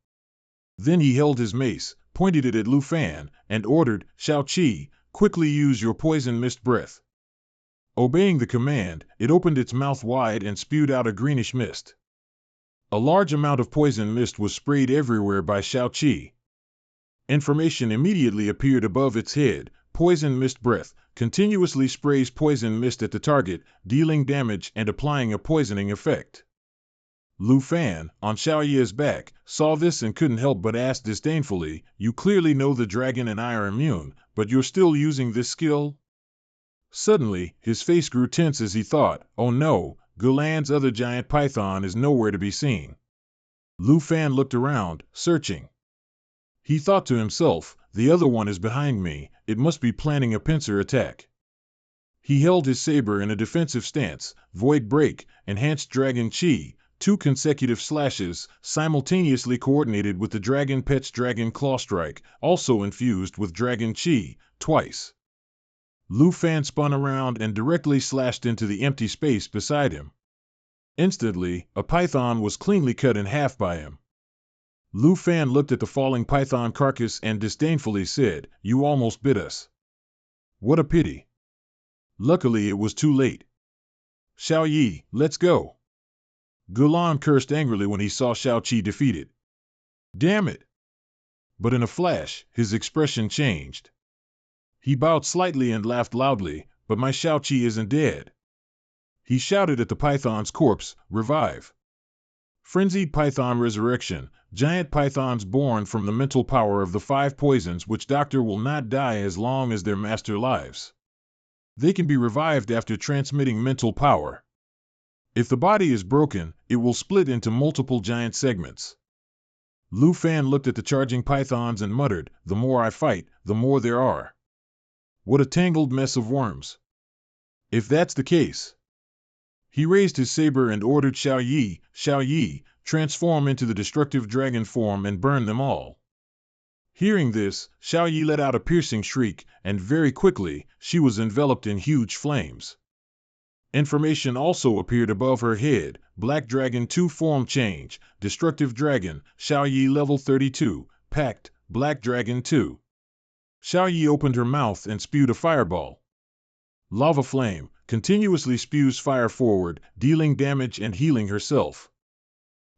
Then he held his mace, pointed it at Lu Fan, and ordered, "Xiao Qi, quickly use your poison mist breath." Obeying the command, it opened its mouth wide and spewed out a greenish mist. A large amount of poison mist was sprayed everywhere by Xiaoqi. Information immediately appeared above its head. Poison mist breath continuously sprays poison mist at the target, dealing damage and applying a poisoning effect. Lu Fan, on Xiaoyi's back, saw this and couldn't help but ask disdainfully, "You clearly know the dragon and I are immune, but you're still using this skill?" Suddenly, his face grew tense as he thought, "Oh no, Gulan's other giant python is nowhere to be seen." Lu Fan looked around, searching. He thought to himself, "The other one is behind me, it must be planning a pincer attack." He held his saber in a defensive stance, Void Break, Enhanced Dragon Chi, 2 consecutive slashes, simultaneously coordinated with the Dragon Pet's Dragon Claw Strike, also infused with Dragon Chi, twice. Lu Fan spun around and directly slashed into the empty space beside him. Instantly, a python was cleanly cut in half by him. Lu Fan looked at the falling python carcass and disdainfully said, "You almost bit us." What a pity. Luckily it was too late. "Xiaoyi, let's go." Gulan cursed angrily when he saw Xiaoqi defeated. Damn it! But in a flash, his expression changed. He bowed slightly and laughed loudly, "But my Xiaoqi isn't dead." He shouted at the python's corpse, "Revive." Frenzied Python Resurrection. Giant pythons born from the mental power of the 5 poisons which doctor will not die as long as their master lives. They can be revived after transmitting mental power. If the body is broken, it will split into multiple giant segments. Lu Fan looked at the charging pythons and muttered, "The more I fight, the more there are. What a tangled mess of worms. If that's the case." He raised his saber and ordered Xiaoyi, "Xiaoyi, transform into the destructive dragon form and burn them all." Hearing this, Xiaoyi let out a piercing shriek, and very quickly, she was enveloped in huge flames. Information also appeared above her head, Black Dragon 2 form change, Destructive Dragon, Xiaoyi level 32, Pact, Black Dragon 2. Xiaoyi opened her mouth and spewed a fireball. Lava Flame continuously spews fire forward, dealing damage and healing herself.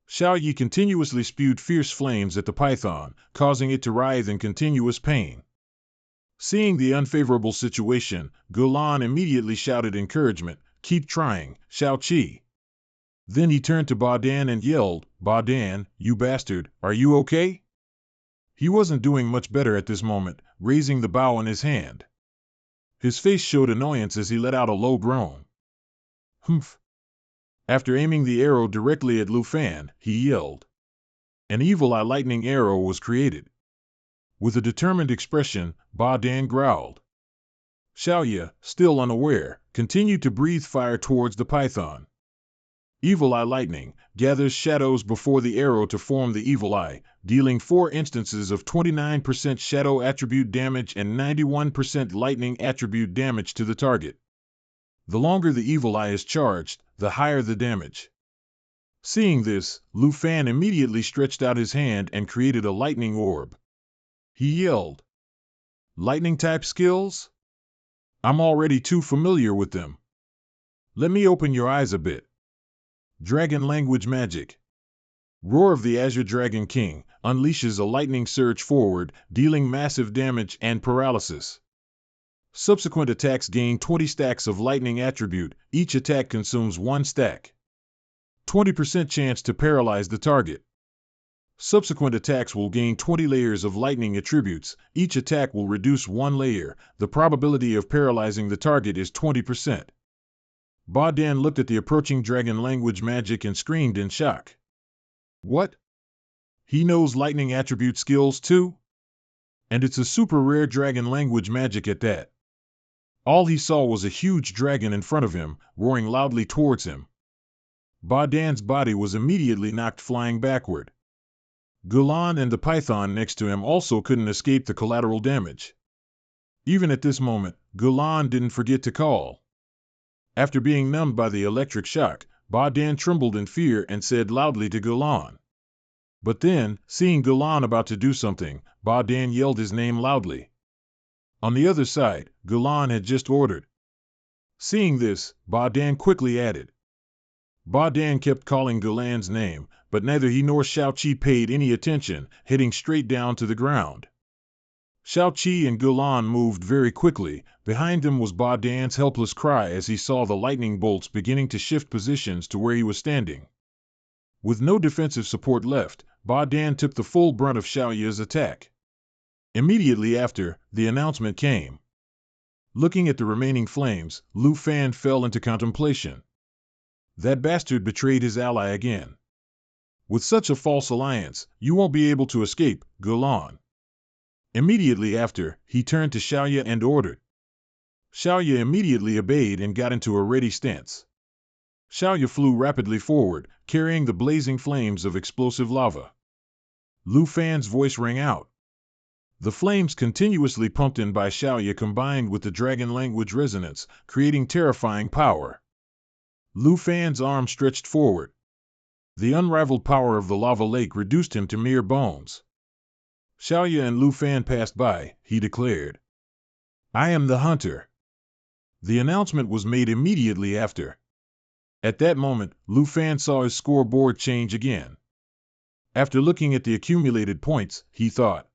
Xiaoyi continuously spewed fierce flames at the python, causing it to writhe in continuous pain. Seeing the unfavorable situation, Gulan immediately shouted encouragement, "Keep trying, Xiaoqi." Then he turned to Ba Dan and yelled, "Ba Dan, you bastard, are you okay?" He wasn't doing much better at this moment, raising the bow in his hand. His face showed annoyance as he let out a low groan. "Humph." After aiming the arrow directly at Lu Fan, he yelled. An evil eye lightning arrow was created. With a determined expression, Ba Dan growled. Xiaoyi, still unaware, continued to breathe fire towards the python. Evil Eye Lightning gathers shadows before the arrow to form the Evil Eye, dealing 4 instances of 29% shadow attribute damage and 91% lightning attribute damage to the target. The longer the Evil Eye is charged, the higher the damage. Seeing this, Lu Fan immediately stretched out his hand and created a lightning orb. He yelled, "Lightning-type skills? I'm already too familiar with them. Let me open your eyes a bit." Dragon Language Magic. Roar of the Azure Dragon King unleashes a lightning surge forward, dealing massive damage and paralysis. Subsequent attacks gain 20 stacks of lightning attribute, each attack consumes 1 stack. 20% chance to paralyze the target. Subsequent attacks will gain 20 layers of lightning attributes, each attack will reduce 1 layer, the probability of paralyzing the target is 20%. Ba Dan looked at the approaching dragon language magic and screamed in shock. What? He knows lightning attribute skills too? And it's a super rare dragon language magic at that. All he saw was a huge dragon in front of him, roaring loudly towards him. Ba Dan's body was immediately knocked flying backward. Gulan and the python next to him also couldn't escape the collateral damage. Even at this moment, Gulan didn't forget to call. After being numbed by the electric shock, Ba Dan trembled in fear and said loudly to Gulan. But then, seeing Gulan about to do something, Ba Dan yelled his name loudly. On the other side, Gulan had just ordered, Seeing this, Ba Dan quickly added. Ba Dan kept calling Gulan's name, but neither he nor Xiao Qi paid any attention, heading straight down to the ground. Xiao Qi and Gulan moved very quickly. Behind them was Ba Dan's helpless cry as he saw the lightning bolts beginning to shift positions to where he was standing. With no defensive support left, Ba Dan took the full brunt of Xiaoya's attack. Immediately after, the announcement came. Looking at the remaining flames, Lu Fan fell into contemplation. That bastard betrayed his ally again. With such a false alliance, you won't be able to escape, Gulan. Immediately after, he turned to Xiaoya and ordered. Xiaoya immediately obeyed and got into a ready stance. Xiaoya flew rapidly forward, carrying the blazing flames of explosive lava. Lu Fan's voice rang out. The flames continuously pumped in by Xiaoya combined with the dragon language resonance, creating terrifying power. Lu Fan's arm stretched forward. The unrivaled power of the lava lake reduced him to mere bones. Xiaoya and Lu Fan passed by, he declared. I am the hunter. The announcement was made immediately after. At that moment, Lu Fan saw his scoreboard change again. After looking at the accumulated points, he thought.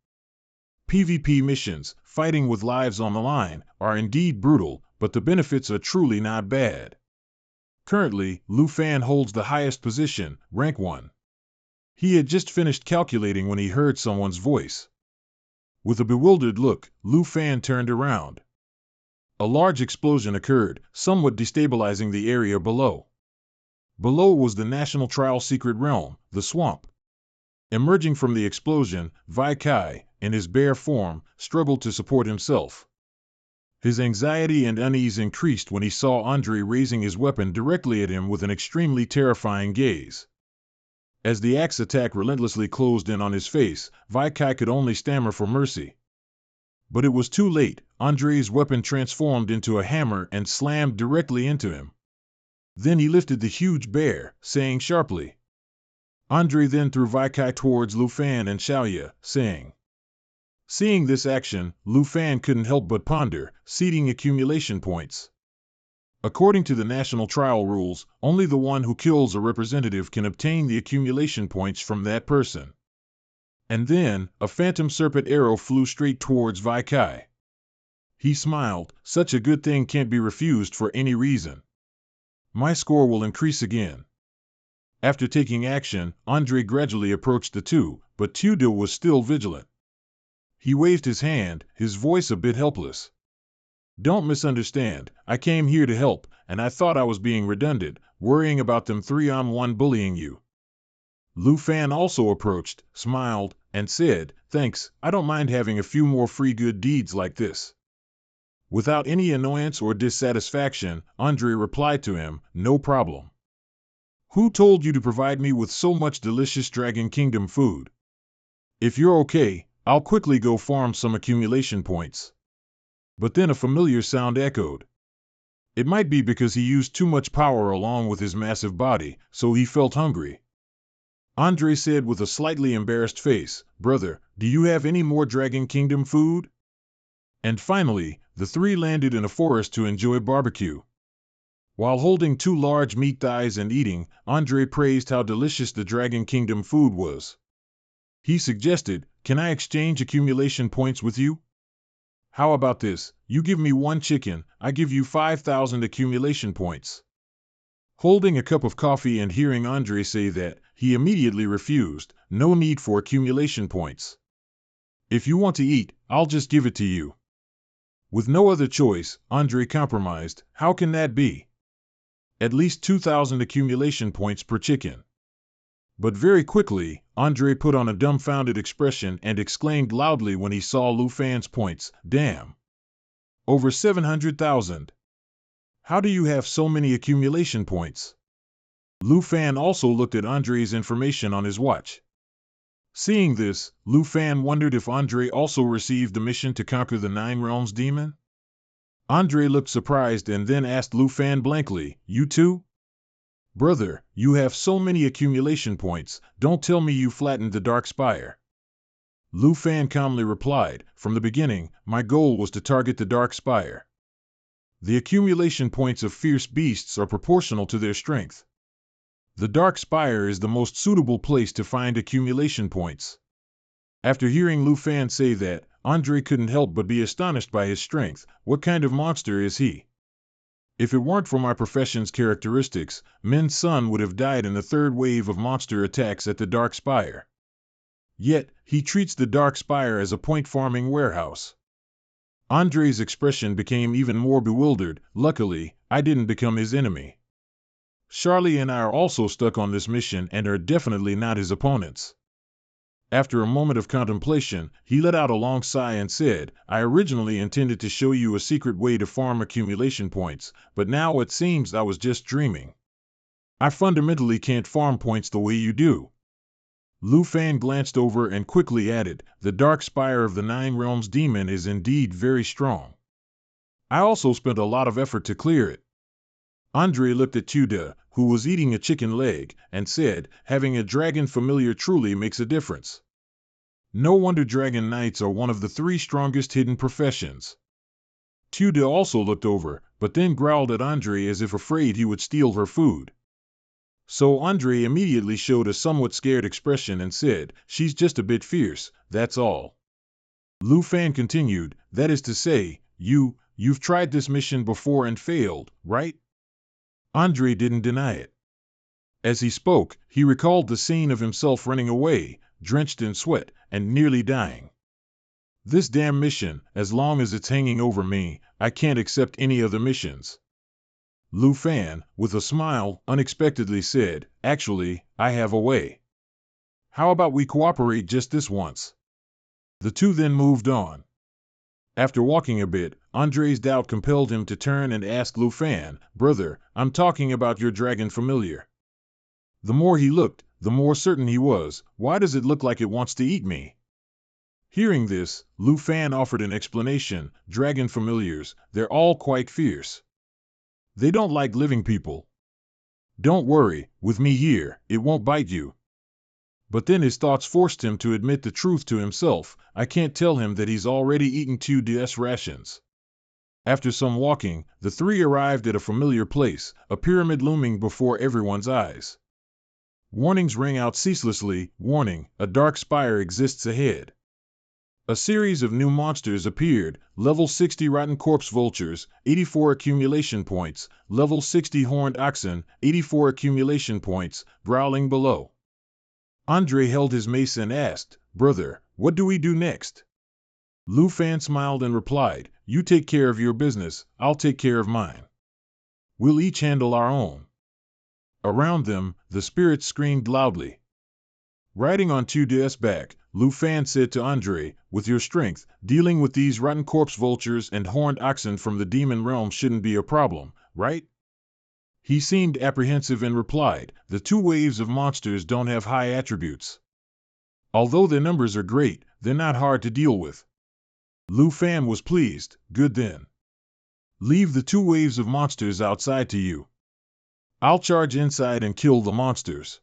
PvP missions, fighting with lives on the line, are indeed brutal, but the benefits are truly not bad. Currently, Lu Fan holds the highest position, rank 1. He had just finished calculating when he heard someone's voice. With a bewildered look, Lu Fan turned around. A large explosion occurred, somewhat destabilizing the area below. Below was the National Trial Secret Realm, the swamp. Emerging from the explosion, Vai Kai, in his bare form, struggled to support himself. His anxiety and unease increased when he saw Andre raising his weapon directly at him with an extremely terrifying gaze. As the axe attack relentlessly closed in on his face, Vai Kai could only stammer for mercy. But it was too late. Andre's weapon transformed into a hammer and slammed directly into him. Then he lifted the huge bear, saying sharply. Andre then threw Vai Kai towards Lu Fan and Xiaoya, saying. Seeing this action, Lu Fan couldn't help but ponder, seeding accumulation points. According to the national trial rules, only the one who kills a representative can obtain the accumulation points from that person. And then, a phantom serpent arrow flew straight towards Vai Kai. He smiled, such a good thing can't be refused for any reason. My score will increase again. After taking action, Andre gradually approached the two, but Tudil was still vigilant. He waved his hand, his voice a bit helpless. Don't misunderstand, I came here to help, and I thought I was being redundant, worrying about them 3-on-1 bullying you. Lu Fan also approached, smiled, and said, Thanks, I don't mind having a few more free good deeds like this. Without any annoyance or dissatisfaction, Andre replied to him, No problem. Who told you to provide me with so much delicious Dragon Kingdom food? If you're okay, I'll quickly go farm some accumulation points. But then a familiar sound echoed. It might be because he used too much power along with his massive body, so he felt hungry. Andre said with a slightly embarrassed face, Brother, do you have any more Dragon Kingdom food? And finally, the three landed in a forest to enjoy barbecue. While holding 2 large meat thighs and eating, Andre praised how delicious the Dragon Kingdom food was. He suggested, Can I exchange accumulation points with you? How about this, you give me 1 chicken, I give you 5,000 accumulation points. Holding a cup of coffee and hearing Andre say that, he immediately refused, no need for accumulation points. If you want to eat, I'll just give it to you. With no other choice, Andre compromised, how can that be? At least 2,000 accumulation points per chicken. But very quickly, Andre put on a dumbfounded expression and exclaimed loudly when he saw Lu Fan's points, Damn! Over 700,000! How do you have so many accumulation points? Lu Fan also looked at Andre's information on his watch. Seeing this, Lu Fan wondered if Andre also received the mission to conquer the 9 Realms demon? Andre looked surprised and then asked Lu Fan blankly, You too? Brother, you have so many accumulation points, don't tell me you flattened the Dark Spire. Lu Fan calmly replied, From the beginning, my goal was to target the Dark Spire. The accumulation points of fierce beasts are proportional to their strength. The Dark Spire is the most suitable place to find accumulation points. After hearing Lu Fan say that, Andre couldn't help but be astonished by his strength. What kind of monster is he? If it weren't for my profession's characteristics, Min's son would have died in the third wave of monster attacks at the Dark Spire. Yet, he treats the Dark Spire as a point-farming warehouse. Andre's expression became even more bewildered. Luckily, I didn't become his enemy. Charlie and I are also stuck on this mission and are definitely not his opponents. After a moment of contemplation, he let out a long sigh and said, I originally intended to show you a secret way to farm accumulation points, but now it seems I was just dreaming. I fundamentally can't farm points the way you do. Lu Fan glanced over and quickly added, the Dark Spire of the Nine Realms Demon is indeed very strong. I also spent a lot of effort to clear it. Andre looked at Tuda, who was eating a chicken leg, and said, having a dragon familiar truly makes a difference. No wonder dragon knights are one of the 3 strongest hidden professions. Tuda also looked over, but then growled at Andre as if afraid he would steal her food. So Andre immediately showed a somewhat scared expression and said, she's just a bit fierce, that's all. Lu Fan continued, that is to say, you've tried this mission before and failed, right? Andre didn't deny it. As he spoke, he recalled the scene of himself running away, drenched in sweat, and nearly dying. This damn mission, as long as it's hanging over me, I can't accept any other missions. Lu Fan, with a smile, unexpectedly said, actually, I have a way. How about we cooperate just this once? The two then moved on. After walking a bit, Andre's doubt compelled him to turn and ask Lu Fan, brother, I'm talking about your dragon familiar. The more he looked, the more certain he was, why does it look like it wants to eat me? Hearing this, Lu Fan offered an explanation, dragon familiars, they're all quite fierce. They don't like living people. Don't worry, with me here, it won't bite you. But then his thoughts forced him to admit the truth to himself, I can't tell him that he's already eaten 2 DS rations. After some walking, the 3 arrived at a familiar place, a pyramid looming before everyone's eyes. Warnings rang out ceaselessly, warning, a dark spire exists ahead. A series of new monsters appeared, level 60 rotten corpse vultures, 84 accumulation points, level 60 horned oxen, 84 accumulation points, growling below. Andre held his mace and asked, brother, what do we do next? Lu Fan smiled and replied, you take care of your business, I'll take care of mine. We'll each handle our own. Around them, the spirits screamed loudly. Riding on 2DS back, Lu Fan said to Andre, with your strength, dealing with these rotten corpse vultures and horned oxen from the demon realm shouldn't be a problem, right? He seemed apprehensive and replied, the 2 waves of monsters don't have high attributes. Although their numbers are great, they're not hard to deal with. Lu Fan was pleased, good then. Leave the 2 waves of monsters outside to you. I'll charge inside and kill the monsters.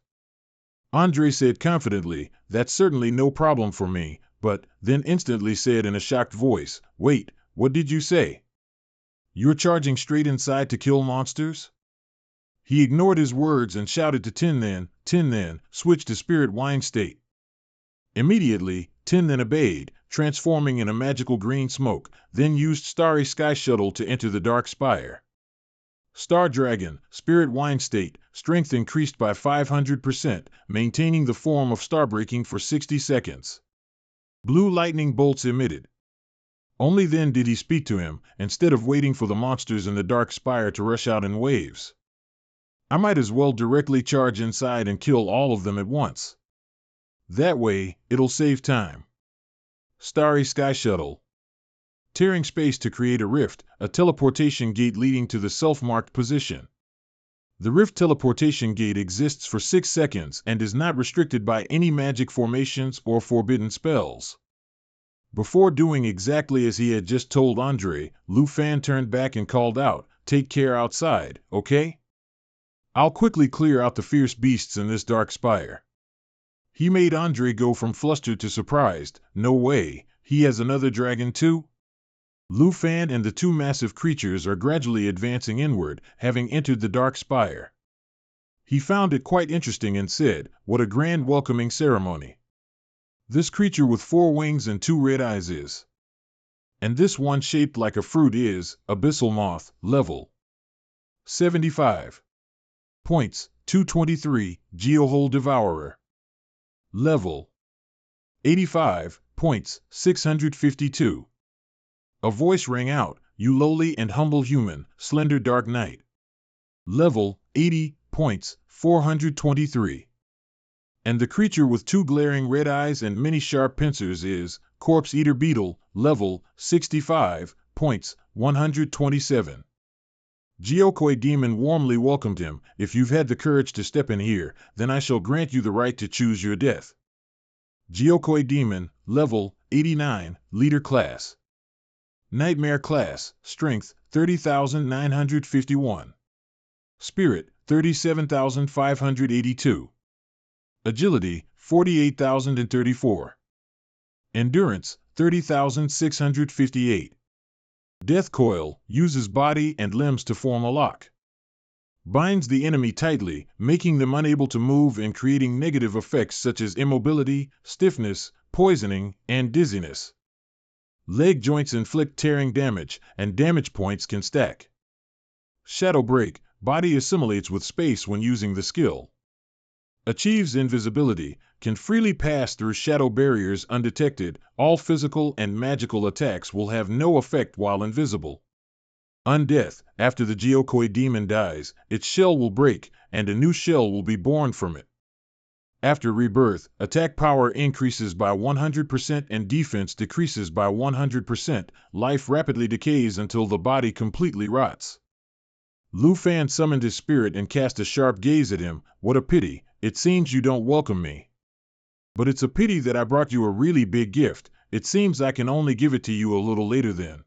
Andre said confidently, that's certainly no problem for me, but then instantly said in a shocked voice, wait, what did you say? You're charging straight inside to kill monsters? He ignored his words and shouted to Tin Then, switch to spirit wine state. Immediately, Tin Then obeyed, transforming in a magical green smoke, then used Starry Sky Shuttle to enter the Dark Spire. Star Dragon, Spirit Wine State, strength increased by 500%, maintaining the form of Starbreaking for 60 seconds. Blue lightning bolts emitted. Only then did he speak to him, instead of waiting for the monsters in the Dark Spire to rush out in waves. I might as well directly charge inside and kill all of them at once. That way, it'll save time. Starry Sky Shuttle. Tearing space to create a rift, a teleportation gate leading to the self-marked position. The rift teleportation gate exists for 6 seconds and is not restricted by any magic formations or forbidden spells. Before doing exactly as he had just told Andre, Lu Fan turned back and called out, take care outside, okay? I'll quickly clear out the fierce beasts in this dark spire. He made Andre go from flustered to surprised, no way, he has another dragon too? Lu Fan and the two massive creatures are gradually advancing inward, having entered the dark spire. He found it quite interesting and said, "What a grand welcoming ceremony. This creature with 4 wings and 2 red eyes is. And this one shaped like a fruit is, Abyssal Moth, level 75. Points, 223, Geohole Devourer. Level 85, points, 652. A voice rang out, "You lowly and humble human, slender dark knight." Level 80, points, 423. And the creature with 2 glaring red eyes and many sharp pincers is, Corpse Eater Beetle, level 65, points, 127. Geokoi Demon warmly welcomed him. "If you've had the courage to step in here, then I shall grant you the right to choose your death." Geokoi Demon, level 89, leader class. Nightmare class, strength 30,951. Spirit 37,582. Agility 48,034. Endurance 30,658. Death Coil uses body and limbs to form a lock. Binds the enemy tightly, making them unable to move and creating negative effects such as immobility, stiffness, poisoning, and dizziness. Leg joints inflict tearing damage, and damage points can stack. Shadow Break, body assimilates with space when using the skill. Achieves invisibility, can freely pass through shadow barriers undetected. All physical and magical attacks will have no effect while invisible. Undeath, after the Geokoi demon dies, its shell will break, and a new shell will be born from it. After rebirth, attack power increases by 100% and defense decreases by 100%. Life rapidly decays until the body completely rots. Lu Fan summoned his spirit and cast a sharp gaze at him. "What a pity, it seems you don't welcome me. But it's a pity that I brought you a really big gift. It seems I can only give it to you a little later then."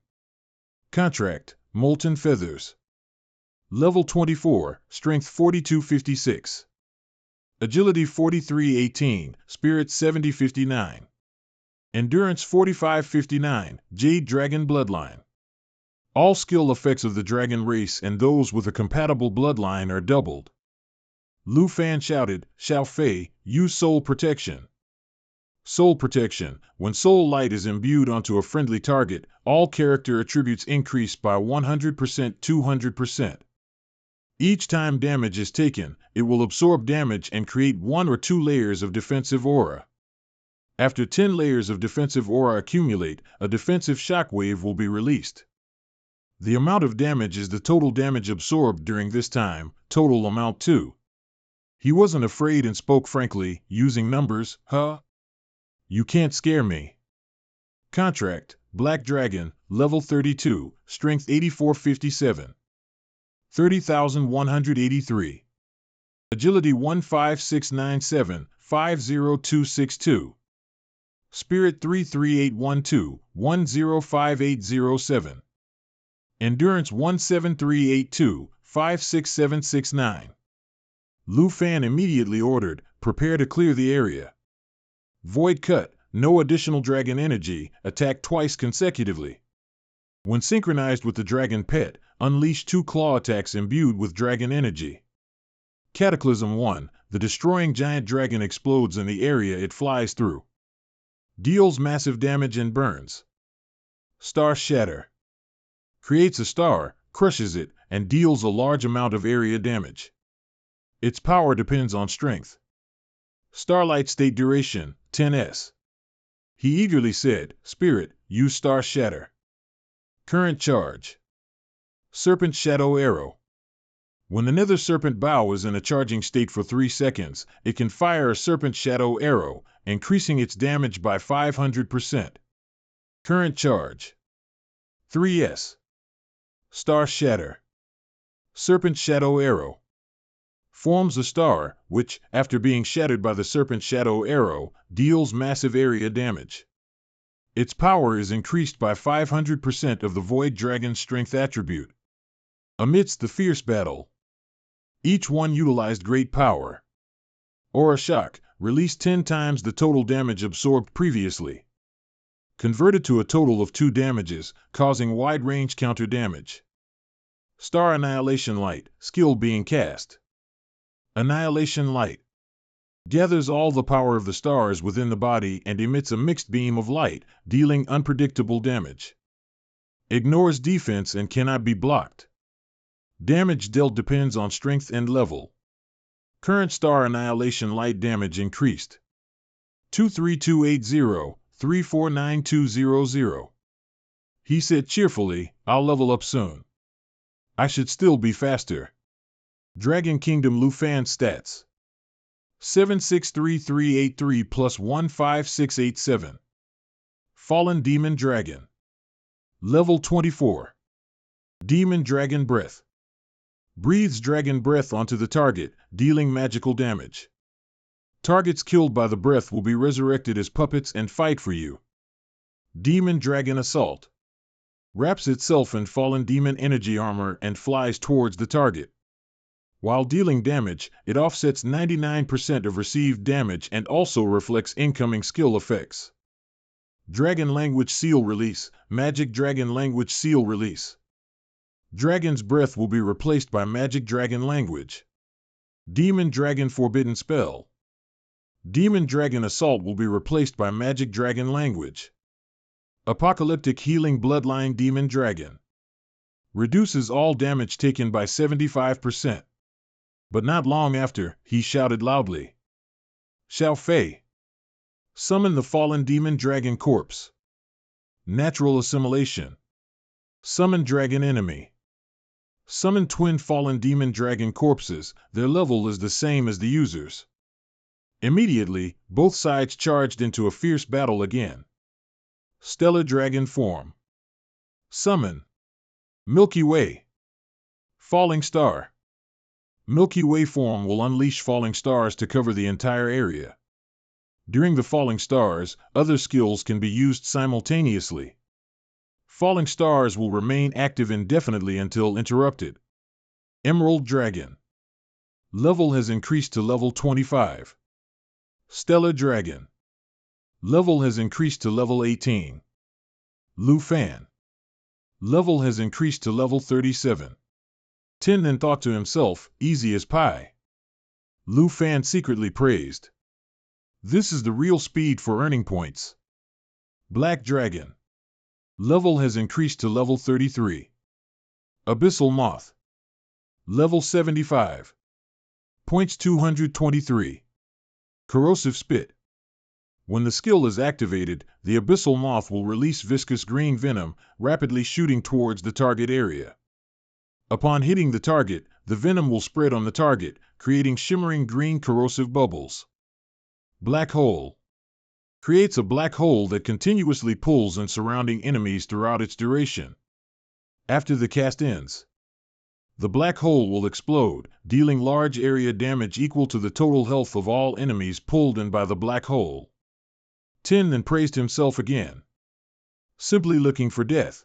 Contract, Molten Feathers. Level 24, Strength 4256. Agility 4318, Spirit 7059. Endurance 4559, Jade Dragon Bloodline. All skill effects of the dragon race and those with a compatible bloodline are doubled. Lu Fan shouted, "Xiao Fei, use Soul Protection." Soul Protection. When soul light is imbued onto a friendly target, all character attributes increase by 100%, 200%. Each time damage is taken, it will absorb damage and create 1 or 2 layers of defensive aura. After 10 layers of defensive aura accumulate, a defensive shockwave will be released. The amount of damage is the total damage absorbed during this time, total amount 2. He wasn't afraid and spoke frankly, using numbers. "Huh? You can't scare me." Contract, Black Dragon, level 32, strength 8457. 30,183. Agility 15697, 50262. Spirit 33812, 105807. Endurance 17382, 56769. Lu Fan immediately ordered, "Prepare to clear the area." Void Cut, no additional dragon energy, attack twice consecutively. When synchronized with the dragon pet, unleash 2 claw attacks imbued with dragon energy. Cataclysm 1, the destroying giant dragon explodes in the area it flies through. Deals massive damage and burns. Star Shatter. Creates a star, crushes it, and deals a large amount of area damage. Its power depends on strength. Starlight State Duration, 10s. He eagerly said, "Spirit, use Star Shatter." Current charge. Serpent Shadow Arrow. When the Nether Serpent Bow is in a charging state for 3 seconds, it can fire a Serpent Shadow Arrow, increasing its damage by 500%. Current charge. 3s. Star Shatter. Serpent Shadow Arrow. Forms a star, which, after being shattered by the Serpent Shadow Arrow, deals massive area damage. Its power is increased by 500% of the Void Dragon's strength attribute. Amidst the fierce battle, each one utilized great power. Aura Shock, released 10 times the total damage absorbed previously. Converted to a total of 2 damages, causing wide-range counter damage. Star Annihilation Light, skill being cast. Annihilation Light gathers all the power of the stars within the body and emits a mixed beam of light, dealing unpredictable damage. Ignores defense and cannot be blocked. Damage dealt depends on strength and level. Current Star Annihilation Light damage increased. 23280, 349200. He said cheerfully, I'll level up soon. I should still be faster. Dragon Kingdom Lufan stats. 763383 plus 15687. Fallen Demon Dragon. Level 24. Demon Dragon Breath. Breathes dragon breath onto the target, dealing magical damage. Targets killed by the breath will be resurrected as puppets and fight for you. Demon Dragon Assault. Wraps itself in fallen demon energy armor and flies towards the target. While dealing damage, it offsets 99% of received damage and also reflects incoming skill effects. Dragon Language Seal Release, Magic Dragon Language Seal Release. Dragon's Breath will be replaced by Magic Dragon Language. Demon Dragon Forbidden Spell. Demon Dragon Assault will be replaced by Magic Dragon Language. Apocalyptic Healing Bloodline Demon Dragon. Reduces all damage taken by 75%. But not long after, he shouted loudly. Xiao Fei. Summon the fallen demon dragon corpse. Natural Assimilation. Summon dragon enemy. Summon twin fallen demon dragon corpses, their level is the same as the user's. Immediately, both sides charged into a fierce battle again. Stellar Dragon Form. Summon. Milky Way. Falling Star. Milky Way form will unleash falling stars to cover the entire area. During the falling stars, other skills can be used simultaneously. Falling stars will remain active indefinitely until interrupted. Emerald Dragon. Level has increased to level 25. Stellar Dragon. Level has increased to level 18. Lufan. Level has increased to level 37. Tin then thought to himself, easy as pie. Lufan secretly praised. This is the real speed for earning points. Black Dragon. Level has increased to level 33. Abyssal Moth. Level 75. Points 223. Corrosive Spit. When the skill is activated, the Abyssal Moth will release viscous green venom, rapidly shooting towards the target area. Upon hitting the target, the venom will spread on the target, creating shimmering green corrosive bubbles. Black Hole. Creates a black hole that continuously pulls in surrounding enemies throughout its duration. After the cast ends, the black hole will explode, dealing large area damage equal to the total health of all enemies pulled in by the black hole. Tin then praised himself again. Simply looking for death.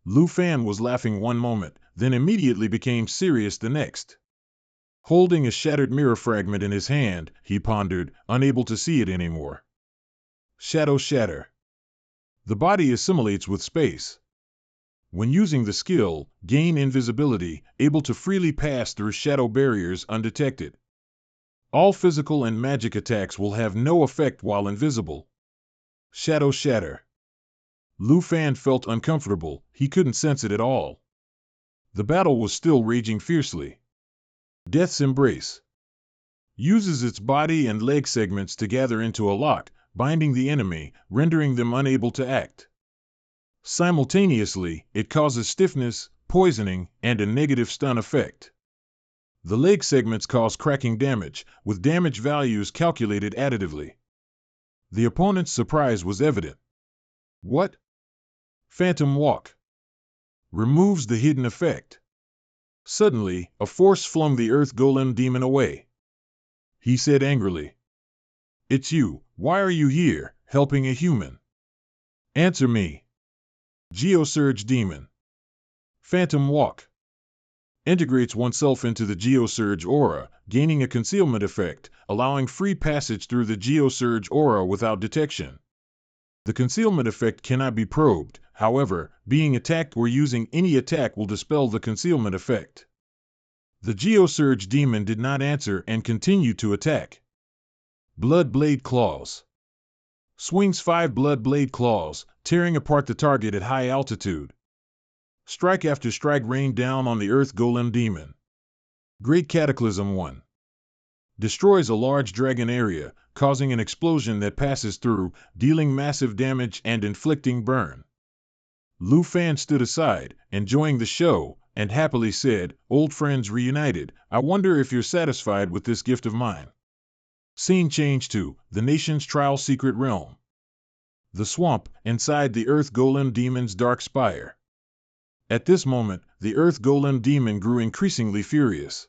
Lufan was laughing one moment, then immediately became serious the next. Holding a shattered mirror fragment in his hand, he pondered, unable to see it anymore. Shadow Shatter. The body assimilates with space. When using the skill, gain invisibility, able to freely pass through shadow barriers undetected. All physical and magic attacks will have no effect while invisible. Shadow Shatter. Lufan felt uncomfortable, he couldn't sense it at all. The battle was still raging fiercely. Death's Embrace. Uses its body and leg segments to gather into a lock, binding the enemy, rendering them unable to act. Simultaneously, it causes stiffness, poisoning, and a negative stun effect. The leg segments cause cracking damage, with damage values calculated additively. The opponent's surprise was evident. What? Phantom Walk. Removes the hidden effect. Suddenly, a force flung the Earth Golem demon away. He said angrily, "It's you, why are you here, helping a human? Answer me." Geosurge Demon. Phantom Walk. Integrates oneself into the Geosurge aura, gaining a concealment effect, allowing free passage through the Geosurge aura without detection. The concealment effect cannot be probed. However, being attacked or using any attack will dispel the concealment effect. The Geosurge demon did not answer and continued to attack. Blood Blade Claws. Swings 5 Blood Blade Claws, tearing apart the target at high altitude. Strike after strike rained down on the Earth Golem demon. Great Cataclysm 1. Destroys a large dragon area, causing an explosion that passes through, dealing massive damage and inflicting burn. Lu Fan stood aside, enjoying the show, and happily said, "Old friends reunited, I wonder if you're satisfied with this gift of mine." Scene change to the nation's trial secret realm. The swamp, inside the Earth Golem demon's dark spire. At this moment, the Earth Golem demon grew increasingly furious.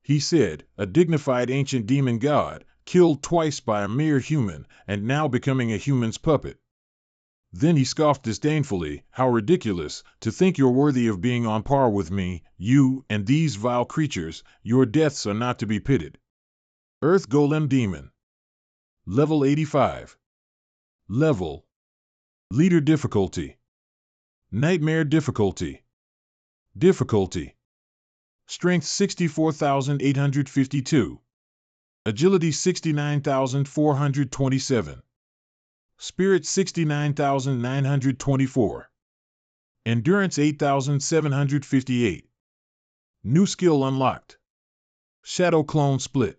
He said, "A dignified ancient demon god, killed twice by a mere human, and now becoming a human's puppet." Then he scoffed disdainfully, "How ridiculous, to think you're worthy of being on par with me, you and these vile creatures, your deaths are not to be pitied." Earth Golem Demon. Level 85. Level. Leader difficulty. Nightmare difficulty. Difficulty. Strength 64,852. Agility 69,427. Spirit 69,924. Endurance 8,758. New skill unlocked. Shadow Clone Split.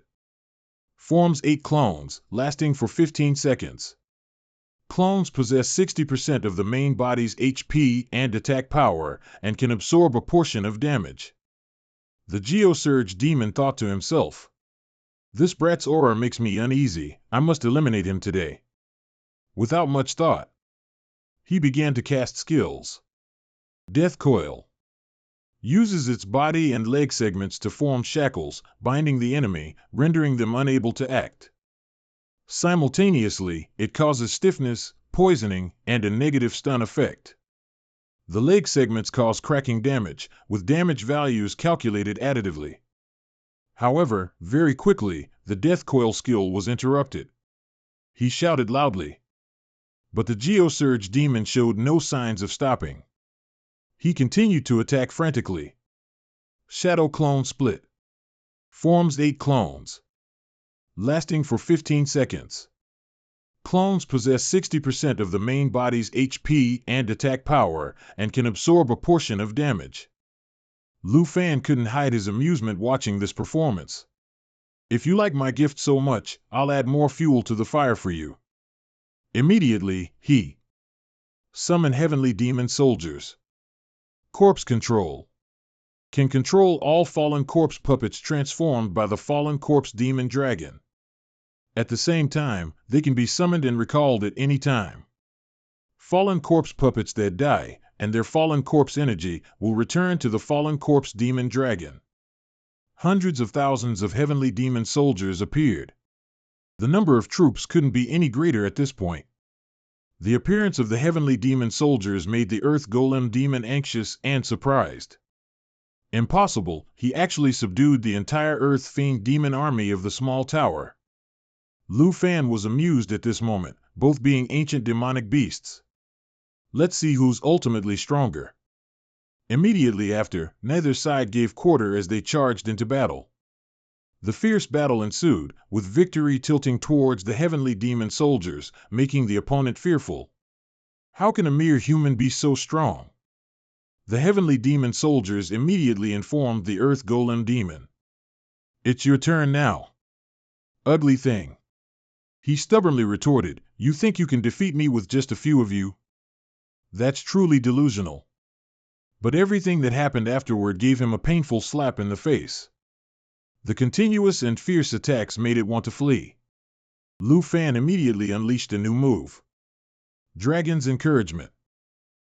Forms 8 clones, lasting for 15 seconds. Clones possess 60% of the main body's HP and attack power, and can absorb a portion of damage. The Geosurge demon thought to himself, "This brat's aura makes me uneasy, I must eliminate him today." Without much thought, he began to cast skills. Death Coil. Uses its body and leg segments to form shackles, binding the enemy, rendering them unable to act. Simultaneously, it causes stiffness, poisoning, and a negative stun effect. The leg segments cause cracking damage, with damage values calculated additively. However, very quickly, the Death Coil skill was interrupted. He shouted loudly. But the Geosurge demon showed no signs of stopping. He continued to attack frantically. Shadow Clone Split. Forms 8 clones. Lasting for 15 seconds. Clones possess 60% of the main body's HP and attack power, and can absorb a portion of damage. Lu Fan couldn't hide his amusement watching this performance. "If you like my gift so much, I'll add more fuel to the fire for you." Immediately, he summoned heavenly demon soldiers. Corpse Control. Can control all fallen corpse puppets transformed by the fallen corpse demon dragon. At the same time, they can be summoned and recalled at any time. Fallen corpse puppets that die, and their fallen corpse energy, will return to the fallen corpse demon dragon. Hundreds of thousands of heavenly demon soldiers appeared. The number of troops couldn't be any greater at this point. The appearance of the heavenly demon soldiers made the Earth Golem demon anxious and surprised. Impossible, he actually subdued the entire Earth Fiend demon army of the small tower. Lu Fan was amused at this moment, both being ancient demonic beasts. Let's see who's ultimately stronger. Immediately after, neither side gave quarter as they charged into battle. The fierce battle ensued, with victory tilting towards the heavenly demon soldiers, making the opponent fearful. How can a mere human be so strong? The heavenly demon soldiers immediately informed the Earth Golem demon. "It's your turn now." "Ugly thing." He stubbornly retorted, "You think you can defeat me with just a few of you? That's truly delusional." But everything that happened afterward gave him a painful slap in the face. The continuous and fierce attacks made it want to flee. Lu Fan immediately unleashed a new move. Dragon's Encouragement.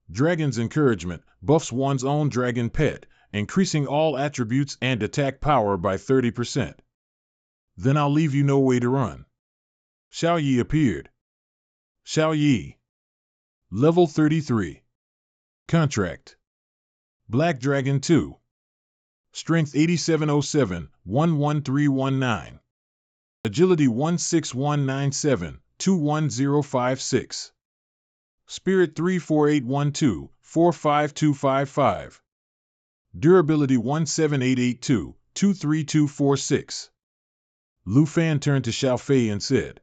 Dragon's Encouragement buffs one's own dragon pet, increasing all attributes and attack power by 30%. Then I'll leave you no way to run. Xiao Yi appeared. Xiao Yi. Level 33. Contract. Black Dragon 2. Strength 8707, 11319. Agility 16197, 21056. Spirit 34812-45255. Durability 17882-23246. Lu Fan turned to Xiao Fei and said,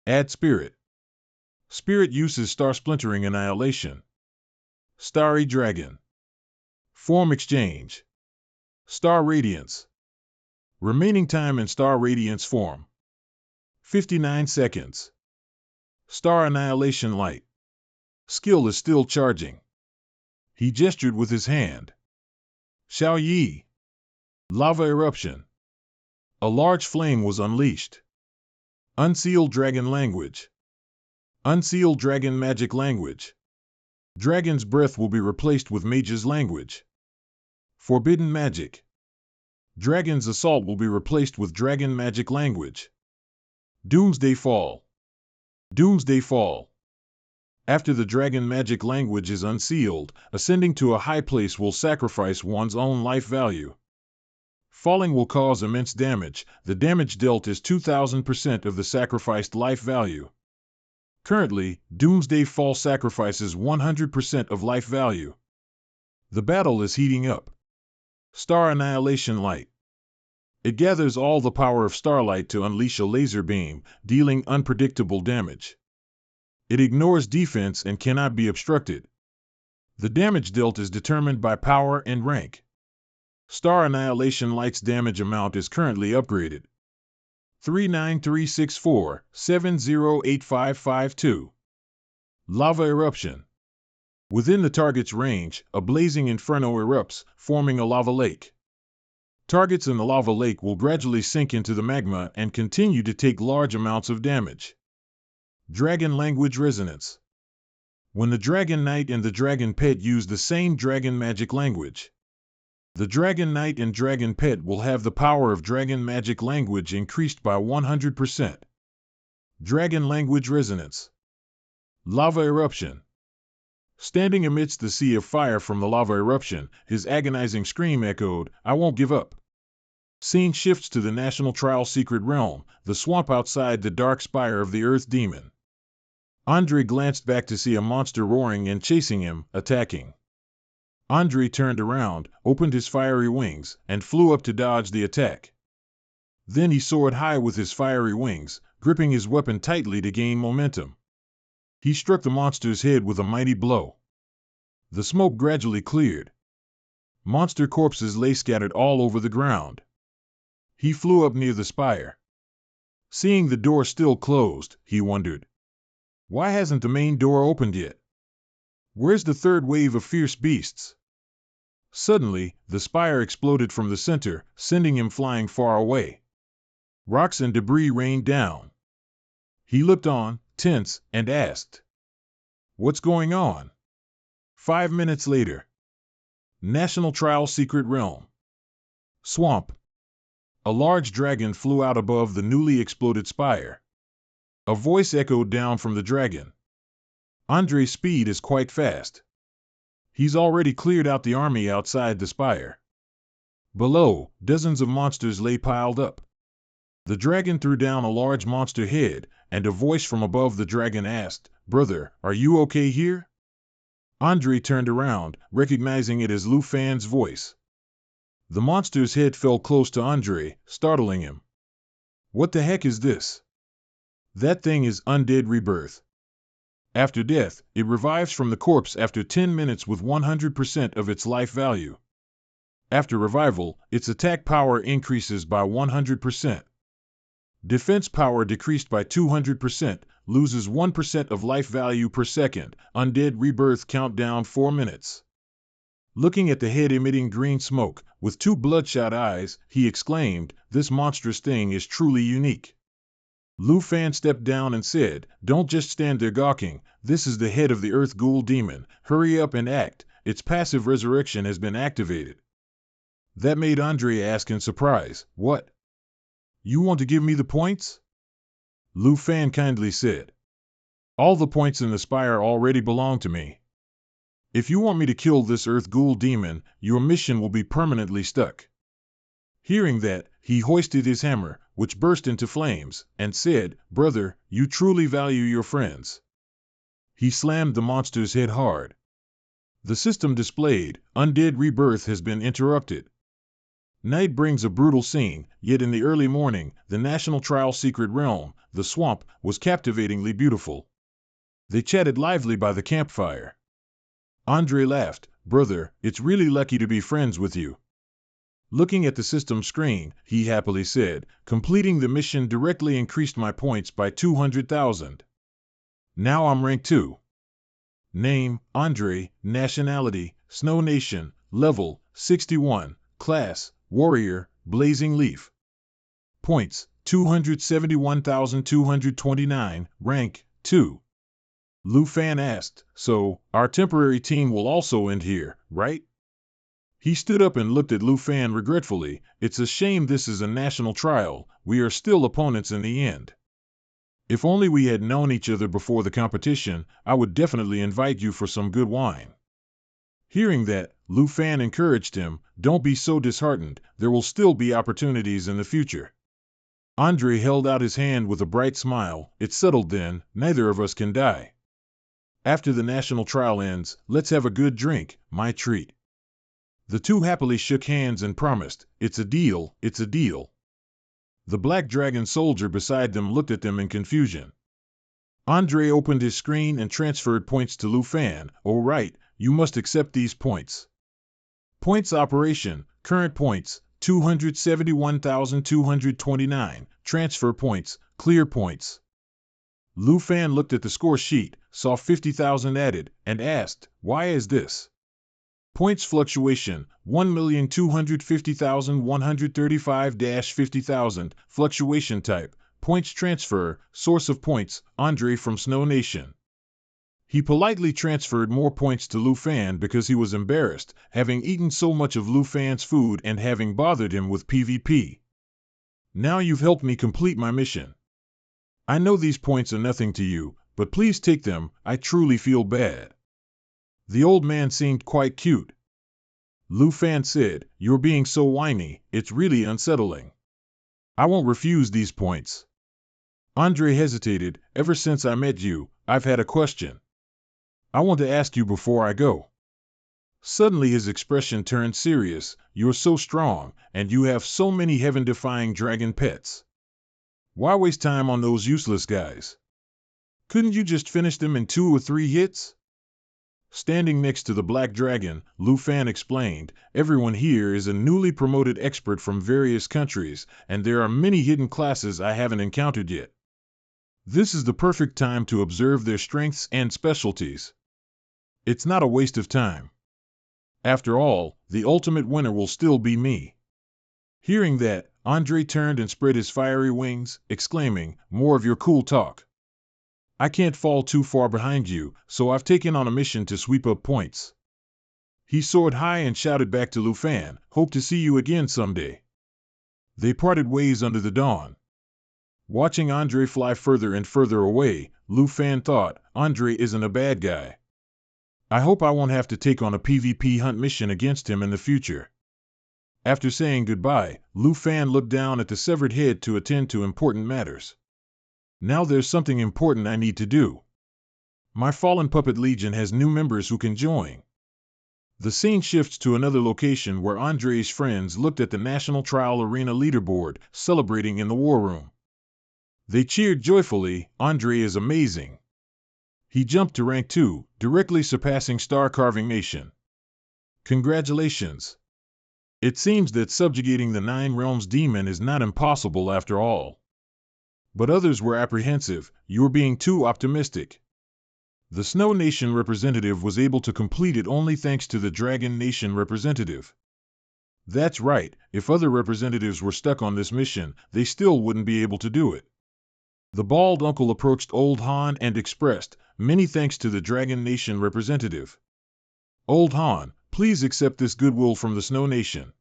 Add Spirit. Spirit uses Star Splintering Annihilation. Starry Dragon. Form Exchange. Star Radiance. Remaining time in Star Radiance form 59 seconds. Star Annihilation Light. Skill is still charging. He gestured with his hand. Xiao Yi. Lava Eruption. A large flame was unleashed. Unsealed Dragon Language. Unsealed Dragon Magic Language. Dragon's Breath will be replaced with Mage's Language. Forbidden Magic. Dragon's Assault will be replaced with Dragon Magic Language. Doomsday Fall. Doomsday Fall. After the Dragon Magic Language is unsealed, ascending to a high place will sacrifice one's own life value. Falling will cause immense damage. The damage dealt is 2000% of the sacrificed life value. Currently, Doomsday Fall sacrifices 100% of life value. The battle is heating up. Star Annihilation Light. It gathers all the power of starlight to unleash a laser beam, dealing unpredictable damage. It ignores defense and cannot be obstructed. The damage dealt is determined by power and rank. Star Annihilation Light's damage amount is currently upgraded. 39364-708552. Lava Eruption. Within the target's range, a blazing inferno erupts, forming a lava lake. Targets in the lava lake will gradually sink into the magma and continue to take large amounts of damage. Dragon Language Resonance. When the Dragon Knight and the Dragon Pet use the same Dragon Magic Language, the Dragon Knight and Dragon Pet will have the power of Dragon Magic Language increased by 100%. Dragon Language Resonance. Lava Eruption. Standing amidst the sea of fire from the lava eruption, his agonizing scream echoed, "I won't give up." Scene shifts to the National Trial Secret Realm, the swamp outside the dark spire of the Earth Demon. Andre glanced back to see a monster roaring and chasing him, attacking. Andre turned around, opened his fiery wings, and flew up to dodge the attack. Then he soared high with his fiery wings, gripping his weapon tightly to gain momentum. He struck the monster's head with a mighty blow. The smoke gradually cleared. Monster corpses lay scattered all over the ground. He flew up near the spire. Seeing the door still closed, he wondered, why hasn't the main door opened yet? Where's the third wave of fierce beasts? Suddenly, the spire exploded from the center, sending him flying far away. Rocks and debris rained down. He looked on, tense, and asked, "What's going on?" 5 minutes later. National Trial Secret Realm. Swamp. A large dragon flew out above the newly exploded spire. A voice echoed down from the dragon. Andre's speed is quite fast. He's already cleared out the army outside the spire. Below, dozens of monsters lay piled up. The dragon threw down a large monster head, and a voice from above the dragon asked, "Brother, are you okay here?" Andre turned around, recognizing it as Lu Fan's voice. The monster's head fell close to Andre, startling him. "What the heck is this?" "That thing is undead rebirth. After death, it revives from the corpse after 10 minutes with 100% of its life value. After revival, its attack power increases by 100%. Defense power decreased by 200%, loses 1% of life value per second. Undead rebirth countdown 4 minutes. Looking at the head emitting green smoke, with 2 bloodshot eyes, he exclaimed, "This monstrous thing is truly unique." Lu Fan stepped down and said, "Don't just stand there gawking, this is the head of the Earth Ghoul Demon, hurry up and act, its passive resurrection has been activated." That made Andre ask in surprise, "What? You want to give me the points?" Lu Fan kindly said, "All the points in the spire already belong to me. If you want me to kill this Earth Ghoul Demon, your mission will be permanently stuck." Hearing that, he hoisted his hammer, which burst into flames, and said, "Brother, you truly value your friends." He slammed the monster's head hard. The system displayed, "Undead rebirth has been interrupted." Night brings a brutal scene, yet in the early morning, the National Trial secret realm, the swamp, was captivatingly beautiful. They chatted lively by the campfire. Andre laughed. "Brother, it's really lucky to be friends with you." Looking at the system screen, he happily said, "Completing the mission directly increased my points by 200,000. Now I'm rank 2. Name, Andre, nationality, Snow Nation, level, 61, class, warrior, blazing leaf. Points, 271,229, rank, 2. Lu Fan asked, "So, our temporary team will also end here, right?" He stood up and looked at Lu Fan regretfully. "It's a shame this is a national trial. We are still opponents in the end. If only we had known each other before the competition, I would definitely invite you for some good wine." Hearing that, Lu Fan encouraged him, "Don't be so disheartened. There will still be opportunities in the future." Andre held out his hand with a bright smile. "It's settled then. Neither of us can die. After the national trial ends, let's have a good drink, my treat." The two happily shook hands and promised, "It's a deal, it's a deal." The black dragon soldier beside them looked at them in confusion. Andre opened his screen and transferred points to Lu Fan. "Oh right, you must accept these points. Points operation, current points, 271,229, transfer points, clear points." Lu Fan looked at the score sheet, saw 50,000 added, and asked, "Why is this?" Points fluctuation, 1,250,135-50,000, fluctuation type, points transfer, source of points, Andre from Snow Nation. He politely transferred more points to Lu Fan because he was embarrassed, having eaten so much of Lu Fan's food and having bothered him with PvP. "Now you've helped me complete my mission. I know these points are nothing to you, but please take them, I truly feel bad." The old man seemed quite cute. Lu Fan said, "You're being so whiny, it's really unsettling. I won't refuse these points." Andre hesitated. "Ever since I met you, I've had a question. I want to ask you before I go." Suddenly his expression turned serious. "You're so strong, and you have so many heaven-defying dragon pets. Why waste time on those useless guys? Couldn't you just finish them in 2 or 3 hits?" Standing next to the black dragon, Lu Fan explained, "Everyone here is a newly promoted expert from various countries, and there are many hidden classes I haven't encountered yet. This is the perfect time to observe their strengths and specialties. It's not a waste of time. After all, the ultimate winner will still be me." Hearing that, Andre turned and spread his fiery wings, exclaiming, "More of your cool talk. I can't fall too far behind you, so I've taken on a mission to sweep up points." He soared high and shouted back to Lu Fan, "Hope to see you again someday." They parted ways under the dawn. Watching Andre fly further and further away, Lu Fan thought, "Andre isn't a bad guy. I hope I won't have to take on a PvP hunt mission against him in the future." After saying goodbye, Lu Fan looked down at the severed head to attend to important matters. "Now there's something important I need to do. My fallen puppet legion has new members who can join." The scene shifts to another location where Andre's friends looked at the National Trial Arena leaderboard, celebrating in the war room. They cheered joyfully. "Andre is amazing. He jumped to rank 2, directly surpassing Star Carving Nation. Congratulations. It seems that subjugating the 9 Realms demon is not impossible after all." But others were apprehensive. "You're being too optimistic. The Snow Nation representative was able to complete it only thanks to the Dragon Nation representative." "That's right, if other representatives were stuck on this mission, they still wouldn't be able to do it." The bald uncle approached Old Han and expressed, "Many thanks to the Dragon Nation representative. Old Han, please accept this goodwill from the Snow Nation."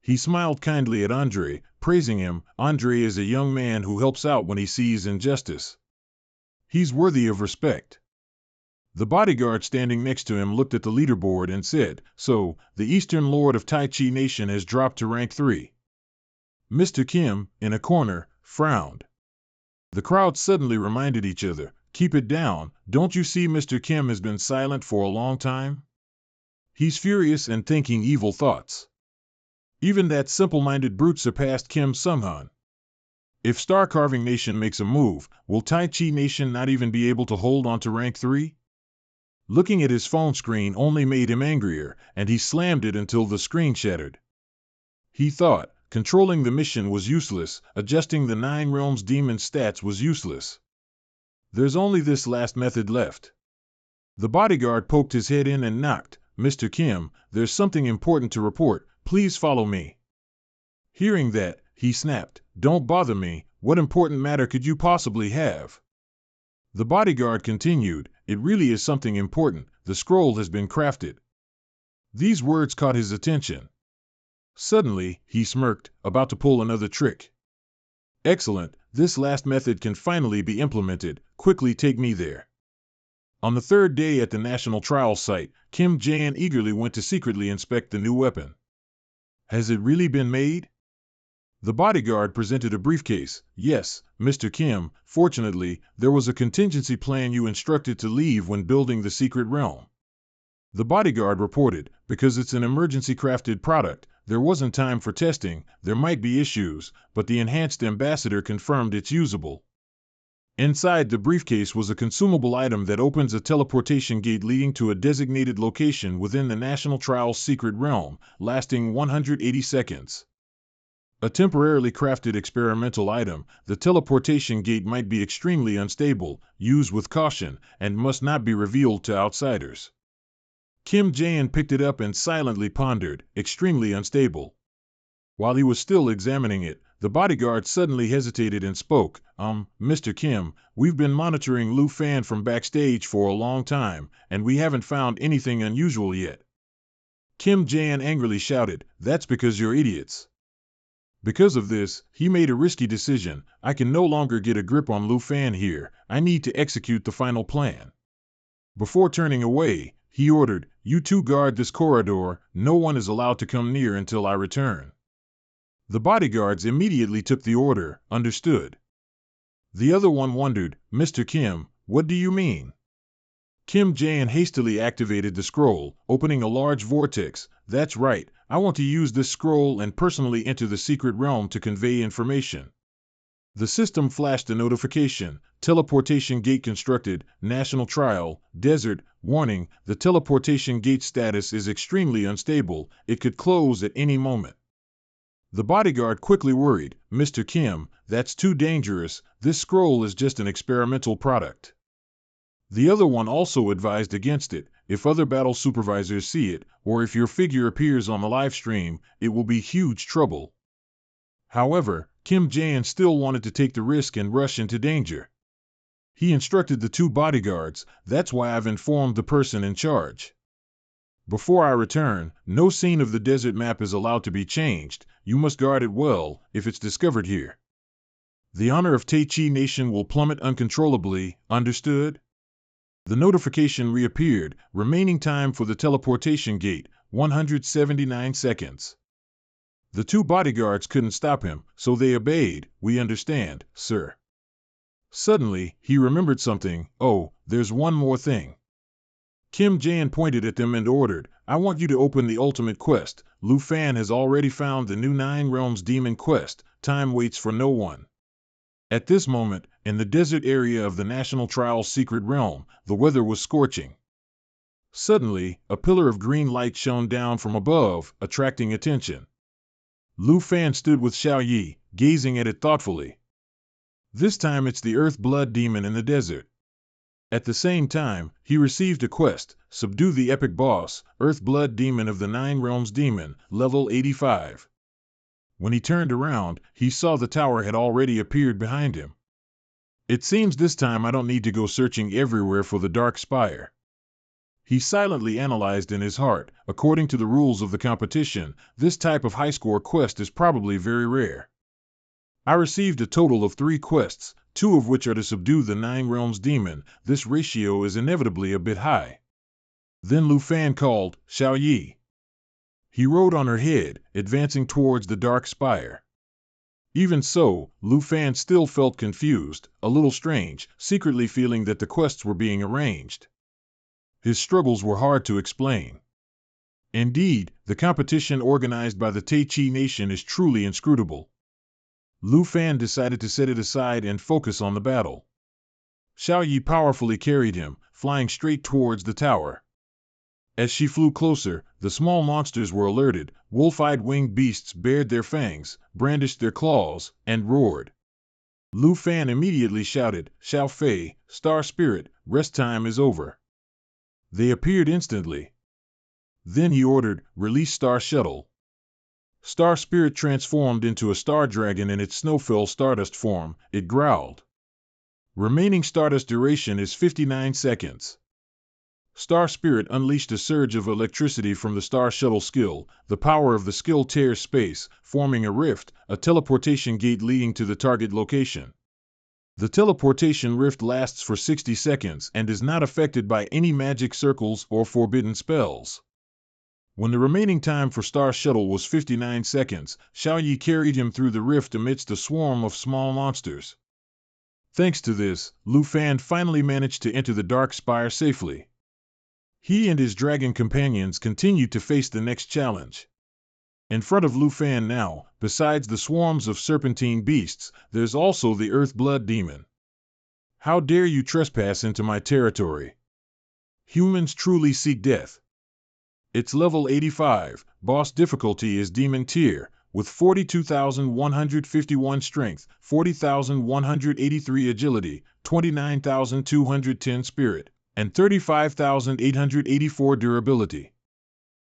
He smiled kindly at Andre, praising him. "Andre is a young man who helps out when he sees injustice. He's worthy of respect." The bodyguard standing next to him looked at the leaderboard and said, "So, the Eastern Lord of Tai Chi Nation has dropped to rank 3. Mr. Kim, in a corner, frowned. The crowd suddenly reminded each other, Keep it down, don't you see Mr. Kim has been silent for a long time? He's furious and thinking evil thoughts. Even that simple-minded brute surpassed Kim Sung-han. If Star Carving Nation makes a move, will Tai Chi Nation not even be able to hold on to rank 3? Looking at his phone screen only made him angrier, and he slammed it until the screen shattered. He thought, controlling the mission was useless, adjusting the Nine Realms demon stats was useless. There's only this last method left. The bodyguard poked his head in and knocked. Mr. Kim, there's something important to report, please follow me. Hearing that, he snapped, don't bother me, what important matter could you possibly have? The bodyguard continued, it really is something important, the scroll has been crafted. These words caught his attention. Suddenly, he smirked, about to pull another trick. Excellent, this last method can finally be implemented, quickly take me there. On the third day at the National Trial Site, Kim Jae-in eagerly went to secretly inspect the new weapon. Has it really been made? The bodyguard presented a briefcase. Yes, Mr. Kim, fortunately, there was a contingency plan you instructed to leave when building the secret realm. The bodyguard reported, because it's an emergency crafted product, there wasn't time for testing, there might be issues, but the enhanced ambassador confirmed it's usable. Inside the briefcase was a consumable item that opens a teleportation gate leading to a designated location within the National Trial's secret realm, lasting 180 seconds. A temporarily crafted experimental item, the teleportation gate might be extremely unstable, use with caution, and must not be revealed to outsiders. Kim Jae-in picked it up and silently pondered, extremely unstable. While he was still examining it, the bodyguard suddenly hesitated and spoke, Mr. Kim, we've been monitoring Lu Fan from backstage for a long time, and we haven't found anything unusual yet. Kim Jae-in angrily shouted, that's because you're idiots. Because of this, he made a risky decision, I can no longer get a grip on Lu Fan here, I need to execute the final plan. Before turning away, he ordered, you two guard this corridor, no one is allowed to come near until I return. The bodyguards immediately took the order, understood. The other one wondered, Mr. Kim, what do you mean? Kim Jae-in hastily activated the scroll, opening a large vortex. That's right, I want to use this scroll and personally enter the secret realm to convey information. The system flashed a notification, teleportation gate constructed, national trial, desert, warning, the teleportation gate status is extremely unstable, it could close at any moment. The bodyguard quickly worried, Mr. Kim, that's too dangerous, this scroll is just an experimental product. The other one also advised against it, if other battle supervisors see it, or if your figure appears on the live stream, it will be huge trouble. However, Kim Jae-in still wanted to take the risk and rush into danger. He instructed the two bodyguards, that's why I've informed the person in charge. Before I return, no scene of the desert map is allowed to be changed, you must guard it well, if it's discovered here. The honor of Tai Chi Nation will plummet uncontrollably, understood? The notification reappeared, remaining time for the teleportation gate, 179 seconds. The two bodyguards couldn't stop him, so they obeyed, we understand, sir. Suddenly, he remembered something, oh, there's one more thing. Kim Jae-in pointed at them and ordered, I want you to open the ultimate quest. Lu Fan has already found the new Nine Realms demon quest, time waits for no one. At this moment, in the desert area of the National Trial's secret realm, the weather was scorching. Suddenly, a pillar of green light shone down from above, attracting attention. Lu Fan stood with Xiao Yi, gazing at it thoughtfully. This time it's the Earth Blood Demon in the desert. At the same time, he received a quest, subdue the epic boss, Earth Blood Demon of the Nine Realms Demon, level 85. When he turned around, he saw the tower had already appeared behind him. It seems this time I don't need to go searching everywhere for the Dark Spire. He silently analyzed in his heart, according to the rules of the competition, this type of high-score quest is probably very rare. I received a total of 3 quests, 2 of which are to subdue the Nine Realms Demon, this ratio is inevitably a bit high. Then Lu Fan called, Xiao Yi. He rode on her head, advancing towards the Dark Spire. Even so, Lu Fan still felt confused, a little strange, secretly feeling that the quests were being arranged. His struggles were hard to explain. Indeed, the competition organized by the Tai Chi Nation is truly inscrutable. Lu Fan decided to set it aside and focus on the battle. Xiao Yi powerfully carried him, flying straight towards the tower. As she flew closer, the small monsters were alerted. Wolf-eyed winged beasts bared their fangs, brandished their claws, and roared. Lu Fan immediately shouted, "Xiao Fei, Star Spirit, rest time is over." They appeared instantly. Then he ordered, "Release Star Shuttle." Star Spirit transformed into a star dragon in its snowfell stardust form. It growled. Remaining stardust duration is 59 seconds. Star Spirit unleashed a surge of electricity from the Star Shuttle skill. The power of the skill tears space, forming a rift, a teleportation gate leading to the target location. The teleportation rift lasts for 60 seconds and is not affected by any magic circles or forbidden spells. When the remaining time for Star Shuttle was 59 seconds, Xiao Yi carried him through the rift amidst a swarm of small monsters. Thanks to this, Lu Fan finally managed to enter the Dark Spire safely. He and his dragon companions continued to face the next challenge. In front of Lu Fan now, besides the swarms of serpentine beasts, there's also the Earth Blood Demon. How dare you trespass into my territory? Humans truly seek death. It's level 85, boss difficulty is Demon Tier, with 42,151 strength, 40,183 agility, 29,210 spirit, and 35,884 durability.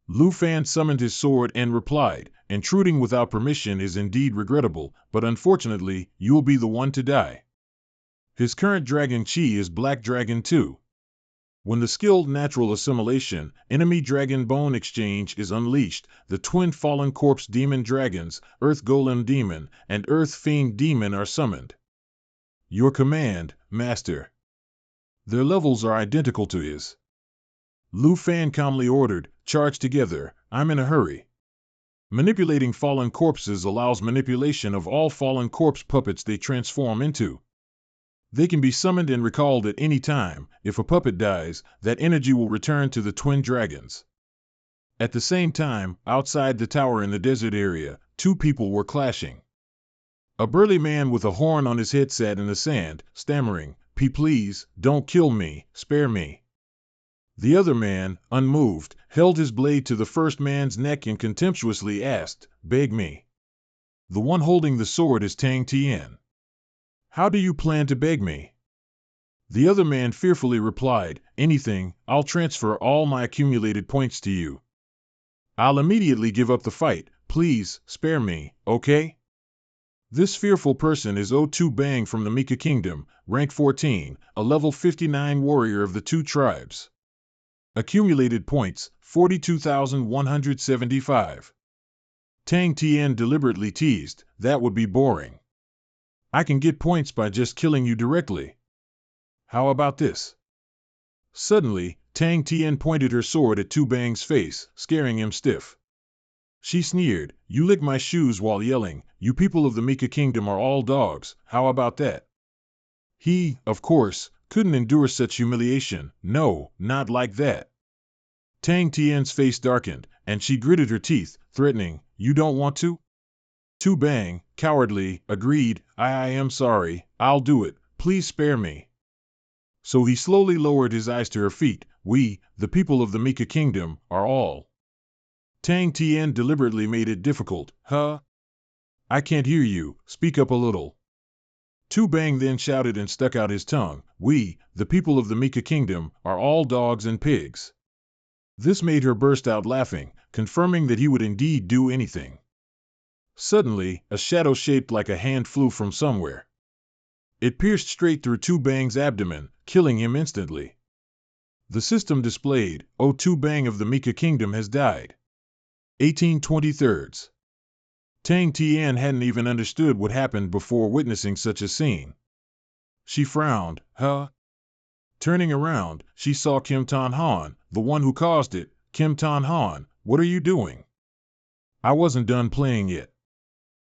Lu Fan summoned his sword and replied, "Intruding without permission is indeed regrettable, but unfortunately, you'll be the one to die." His current dragon chi is Black Dragon 2. When the skilled natural assimilation, enemy dragon bone exchange is unleashed, the twin fallen corpse demon dragons, Earth Golem Demon, and Earth Fiend Demon are summoned. Your command, Master. Their levels are identical to his. Lu Fan calmly ordered, "Charge together, I'm in a hurry." Manipulating fallen corpses allows manipulation of all fallen corpse puppets they transform into. They can be summoned and recalled at any time. If a puppet dies, that energy will return to the twin dragons. At the same time, outside the tower in the desert area, two people were clashing. A burly man with a horn on his head sat in the sand, stammering, Please, don't kill me, spare me." The other man, unmoved, held his blade to the first man's neck and contemptuously asked, "Beg me." The one holding the sword is Tang Tian. "How do you plan to beg me?" The other man fearfully replied, "Anything, I'll transfer all my accumulated points to you. I'll immediately give up the fight, please, spare me, okay?" This fearful person is O2 Bang from the Mika Kingdom, rank 14, a level 59 warrior of the two tribes. Accumulated points, 42,175. Tang Tian deliberately teased, "That would be boring. I can get points by just killing you directly. How about this?" Suddenly, Tang Tian pointed her sword at Tu Bang's face, scaring him stiff. She sneered, "You lick my shoes," while yelling, "You people of the Mika Kingdom are all dogs, how about that?" He, of course, couldn't endure such humiliation. No, not like that. Tang Tian's face darkened, and she gritted her teeth, threatening, "You don't want to?" Tu Bang, cowardly, agreed, I am sorry, I'll do it, please spare me." So he slowly lowered his eyes to her feet. "We, the people of the Mika Kingdom, are all." Tang Tian deliberately made it difficult. "Huh? I can't hear you, speak up a little." Tu Bang then shouted and stuck out his tongue, "We, the people of the Mika Kingdom, are all dogs and pigs." This made her burst out laughing, confirming that he would indeed do anything. Suddenly, a shadow shaped like a hand flew from somewhere. It pierced straight through Tu Bang's abdomen, killing him instantly. The system displayed, Tu Bang of the Mika Kingdom has died. 1823. Tang Tian hadn't even understood what happened before witnessing such a scene. She frowned, "Huh?" Turning around, she saw Kim Tan Han, the one who caused it. "Kim Tan Han, what are you doing?" "I wasn't done playing yet."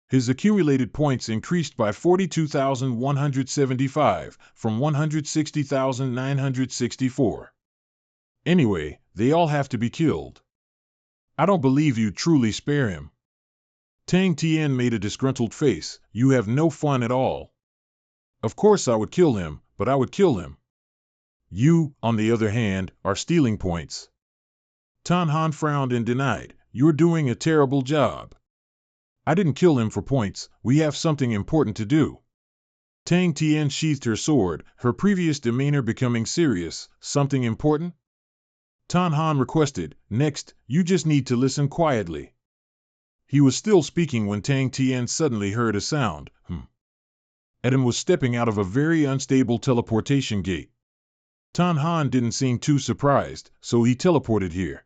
His accumulated points increased by 42,175, from 160,964. Anyway, they all have to be killed. I don't believe you truly spare him. Tang Tian made a disgruntled face. You have no fun at all. Of course I would kill him, but I would kill him. You, on the other hand, are stealing points. Tan Han frowned and denied. You're doing a terrible job. I didn't kill him for points. We have something important to do. Tang Tian sheathed her sword, her previous demeanor becoming serious. Something important? Tan Han requested. Next, you just need to listen quietly. He was still speaking when Tang Tian suddenly heard a sound. Adam was stepping out of a very unstable teleportation gate. Tan Han didn't seem too surprised, so he teleported here.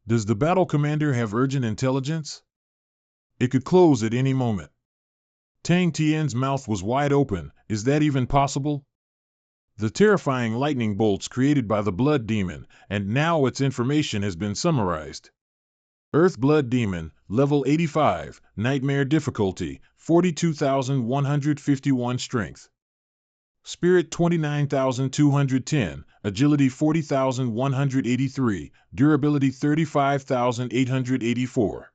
Does the battle commander have urgent intelligence? It could close at any moment. Tang Tian's mouth was wide open. Is that even possible? The terrifying lightning bolts created by the Blood Demon, and now its information has been summarized. Earth Blood Demon, level 85, Nightmare difficulty, 42,151 strength. Spirit 29,210, Agility 40,183, Durability 35,884.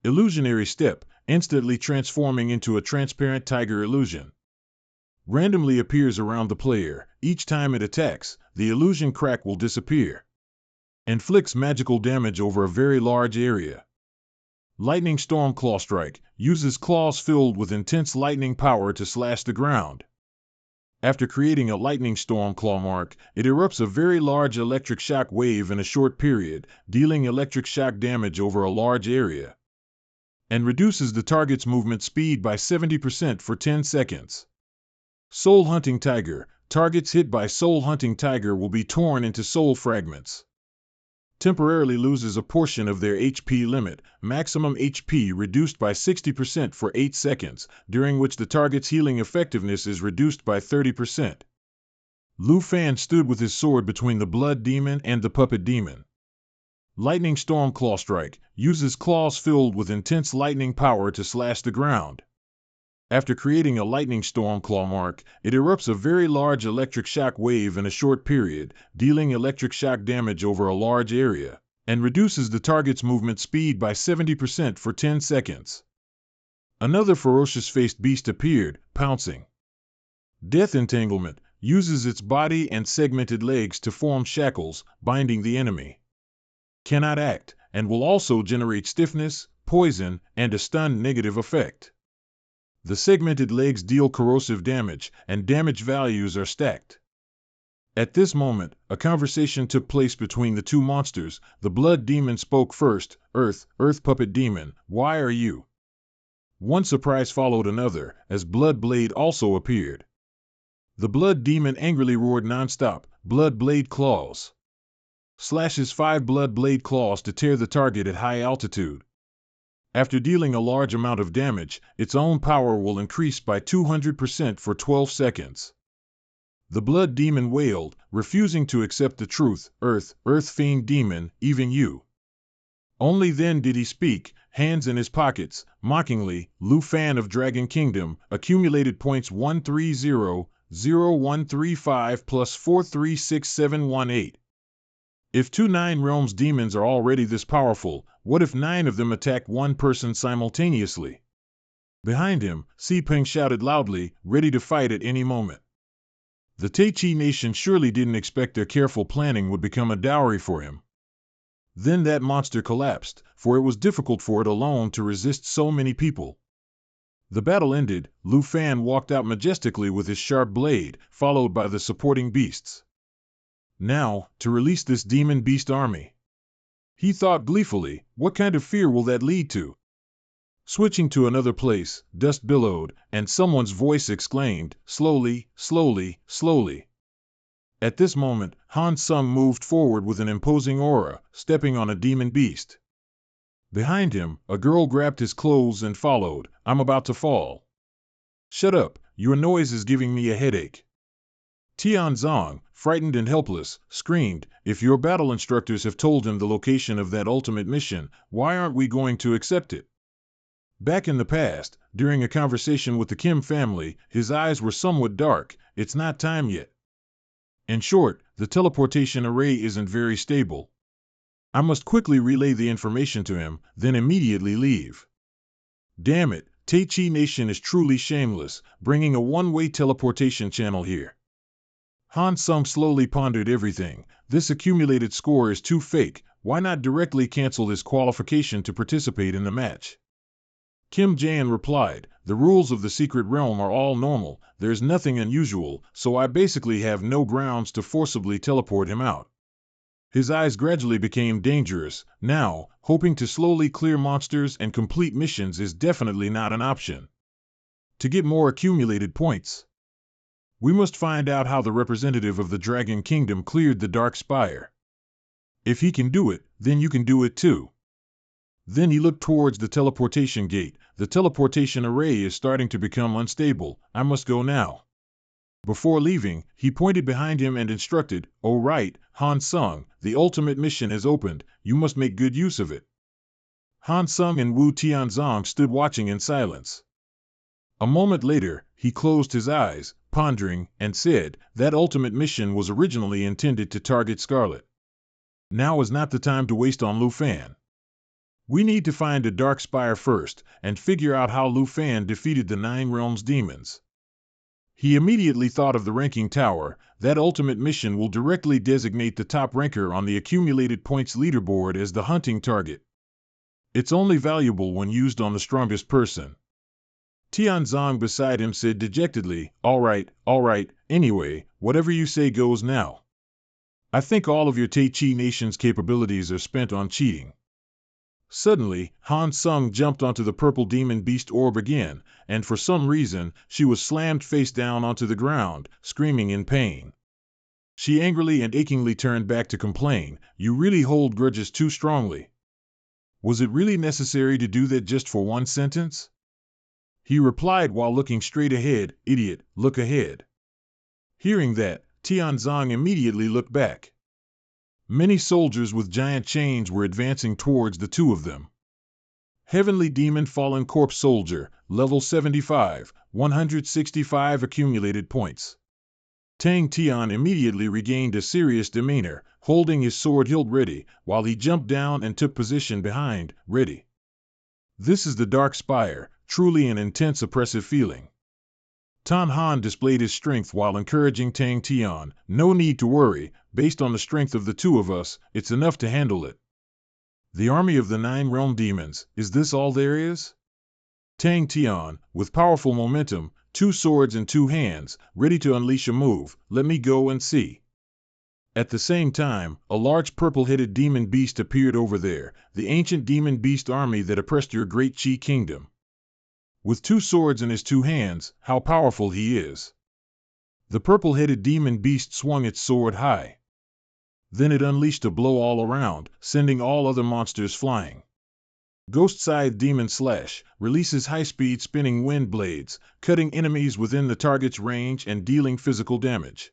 Illusionary Step, instantly transforming into a transparent tiger illusion. Randomly appears around the player. Each time it attacks, the illusion crack will disappear. Inflicts magical damage over a very large area. Lightning Storm Claw Strike, uses claws filled with intense lightning power to slash the ground. After creating a lightning storm claw mark, it erupts a very large electric shock wave in a short period, dealing electric shock damage over a large area. And reduces the target's movement speed by 70% for 10 seconds. Soul Hunting Tiger, targets hit by Soul Hunting Tiger will be torn into soul fragments. Temporarily loses a portion of their HP limit, maximum HP reduced by 60% for 8 seconds, during which the target's healing effectiveness is reduced by 30%. Lu Fan stood with his sword between the Blood Demon and the Puppet Demon. Lightning Storm Claw Strike, uses claws filled with intense lightning power to slash the ground. After creating a lightning storm claw mark, it erupts a very large electric shock wave in a short period, dealing electric shock damage over a large area, and reduces the target's movement speed by 70% for 10 seconds. Another ferocious-faced beast appeared, pouncing. Death Entanglement, uses its body and segmented legs to form shackles, binding the enemy. Cannot act, and will also generate stiffness, poison, and a stunned negative effect. The segmented legs deal corrosive damage, and damage values are stacked. At this moment, a conversation took place between the two monsters. The Blood Demon spoke first. Earth Puppet Demon, why are you? One surprise followed another, as Blood Blade also appeared. The Blood Demon angrily roared non-stop, Blood Blade Claws. Slashes 5 Blood Blade Claws to tear the target at high altitude. After dealing a large amount of damage, its own power will increase by 200% for 12 seconds. The Blood Demon wailed, refusing to accept the truth. Earth Fiend Demon, even you. Only then did he speak, hands in his pockets, mockingly. Lu Fan of Dragon Kingdom, accumulated points 130,0135 plus 436718. If 2 9 Realms demons are already this powerful, what if 9 of them attack one person simultaneously? Behind him, Si Peng shouted loudly, ready to fight at any moment. The Tai Chi nation surely didn't expect their careful planning would become a dowry for him. Then that monster collapsed, for it was difficult for it alone to resist so many people. The battle ended. Lu Fan walked out majestically with his sharp blade, followed by the supporting beasts. Now, to release this demon beast army. He thought gleefully, what kind of fear will that lead to? Switching to another place, dust billowed, and someone's voice exclaimed, slowly, slowly, slowly. At this moment, Han Sung moved forward with an imposing aura, stepping on a demon beast. Behind him, a girl grabbed his clothes and followed. I'm about to fall. Shut up, your noise is giving me a headache. Tianzong, frightened and helpless, screamed, if your battle instructors have told him the location of that ultimate mission, why aren't we going to accept it? Back in the past, during a conversation with the Kim family, his eyes were somewhat dark. It's not time yet. In short, the teleportation array isn't very stable. I must quickly relay the information to him, then immediately leave. Damn it, Tai-Chi Nation is truly shameless, bringing a one-way teleportation channel here. Han Sung slowly pondered everything. This accumulated score is too fake. Why not directly cancel his qualification to participate in the match? Kim Jae-in replied, the rules of the secret realm are all normal, there's nothing unusual, so I basically have no grounds to forcibly teleport him out. His eyes gradually became dangerous. Now, hoping to slowly clear monsters and complete missions is definitely not an option. To get more accumulated points, we must find out how the representative of the Dragon Kingdom cleared the Dark Spire. If he can do it, then you can do it too. Then he looked towards the teleportation gate. The teleportation array is starting to become unstable. I must go now. Before leaving, he pointed behind him and instructed, "Oh right, Han Sung, the ultimate mission has opened. You must make good use of it." Han Sung and Wu Tianzong stood watching in silence. A moment later, he closed his eyes, pondering, and said, that ultimate mission was originally intended to target Scarlet. Now is not the time to waste on Lu Fan. We need to find a Dark Spire first, and figure out how Lu Fan defeated the Nine Realms demons. He immediately thought of the ranking tower. That ultimate mission will directly designate the top ranker on the accumulated points leaderboard as the hunting target. It's only valuable when used on the strongest person. Tianzong beside him said dejectedly, all right, anyway, whatever you say goes now. I think all of your Tai-Chi Nation's capabilities are spent on cheating. Suddenly, Han Sung jumped onto the purple demon beast orb again, and for some reason, she was slammed face down onto the ground, screaming in pain. She angrily and achingly turned back to complain, you really hold grudges too strongly. Was it really necessary to do that just for one sentence? He replied while looking straight ahead, idiot, look ahead. Hearing that, Tianzong immediately looked back. Many soldiers with giant chains were advancing towards the two of them. Heavenly Demon Fallen Corpse Soldier, level 75, 165 accumulated points. Tang Tian immediately regained a serious demeanor, holding his sword hilt ready, while he jumped down and took position behind, ready. This is the Dark Spire, truly an intense oppressive feeling. Tan Han displayed his strength while encouraging Tang Tian, no need to worry, based on the strength of the two of us, it's enough to handle it. The army of the Nine Realm Demons, is this all there is? Tang Tian, with powerful momentum, 2 swords in 2 hands, ready to unleash a move, let me go and see. At the same time, a large purple-headed demon beast appeared over there, the ancient demon beast army that oppressed your great Qi kingdom. With 2 swords in his 2 hands, how powerful he is. The purple-headed demon beast swung its sword high. Then it unleashed a blow all around, sending all other monsters flying. Ghost Scythe Demon Slash releases high-speed spinning wind blades, cutting enemies within the target's range and dealing physical damage.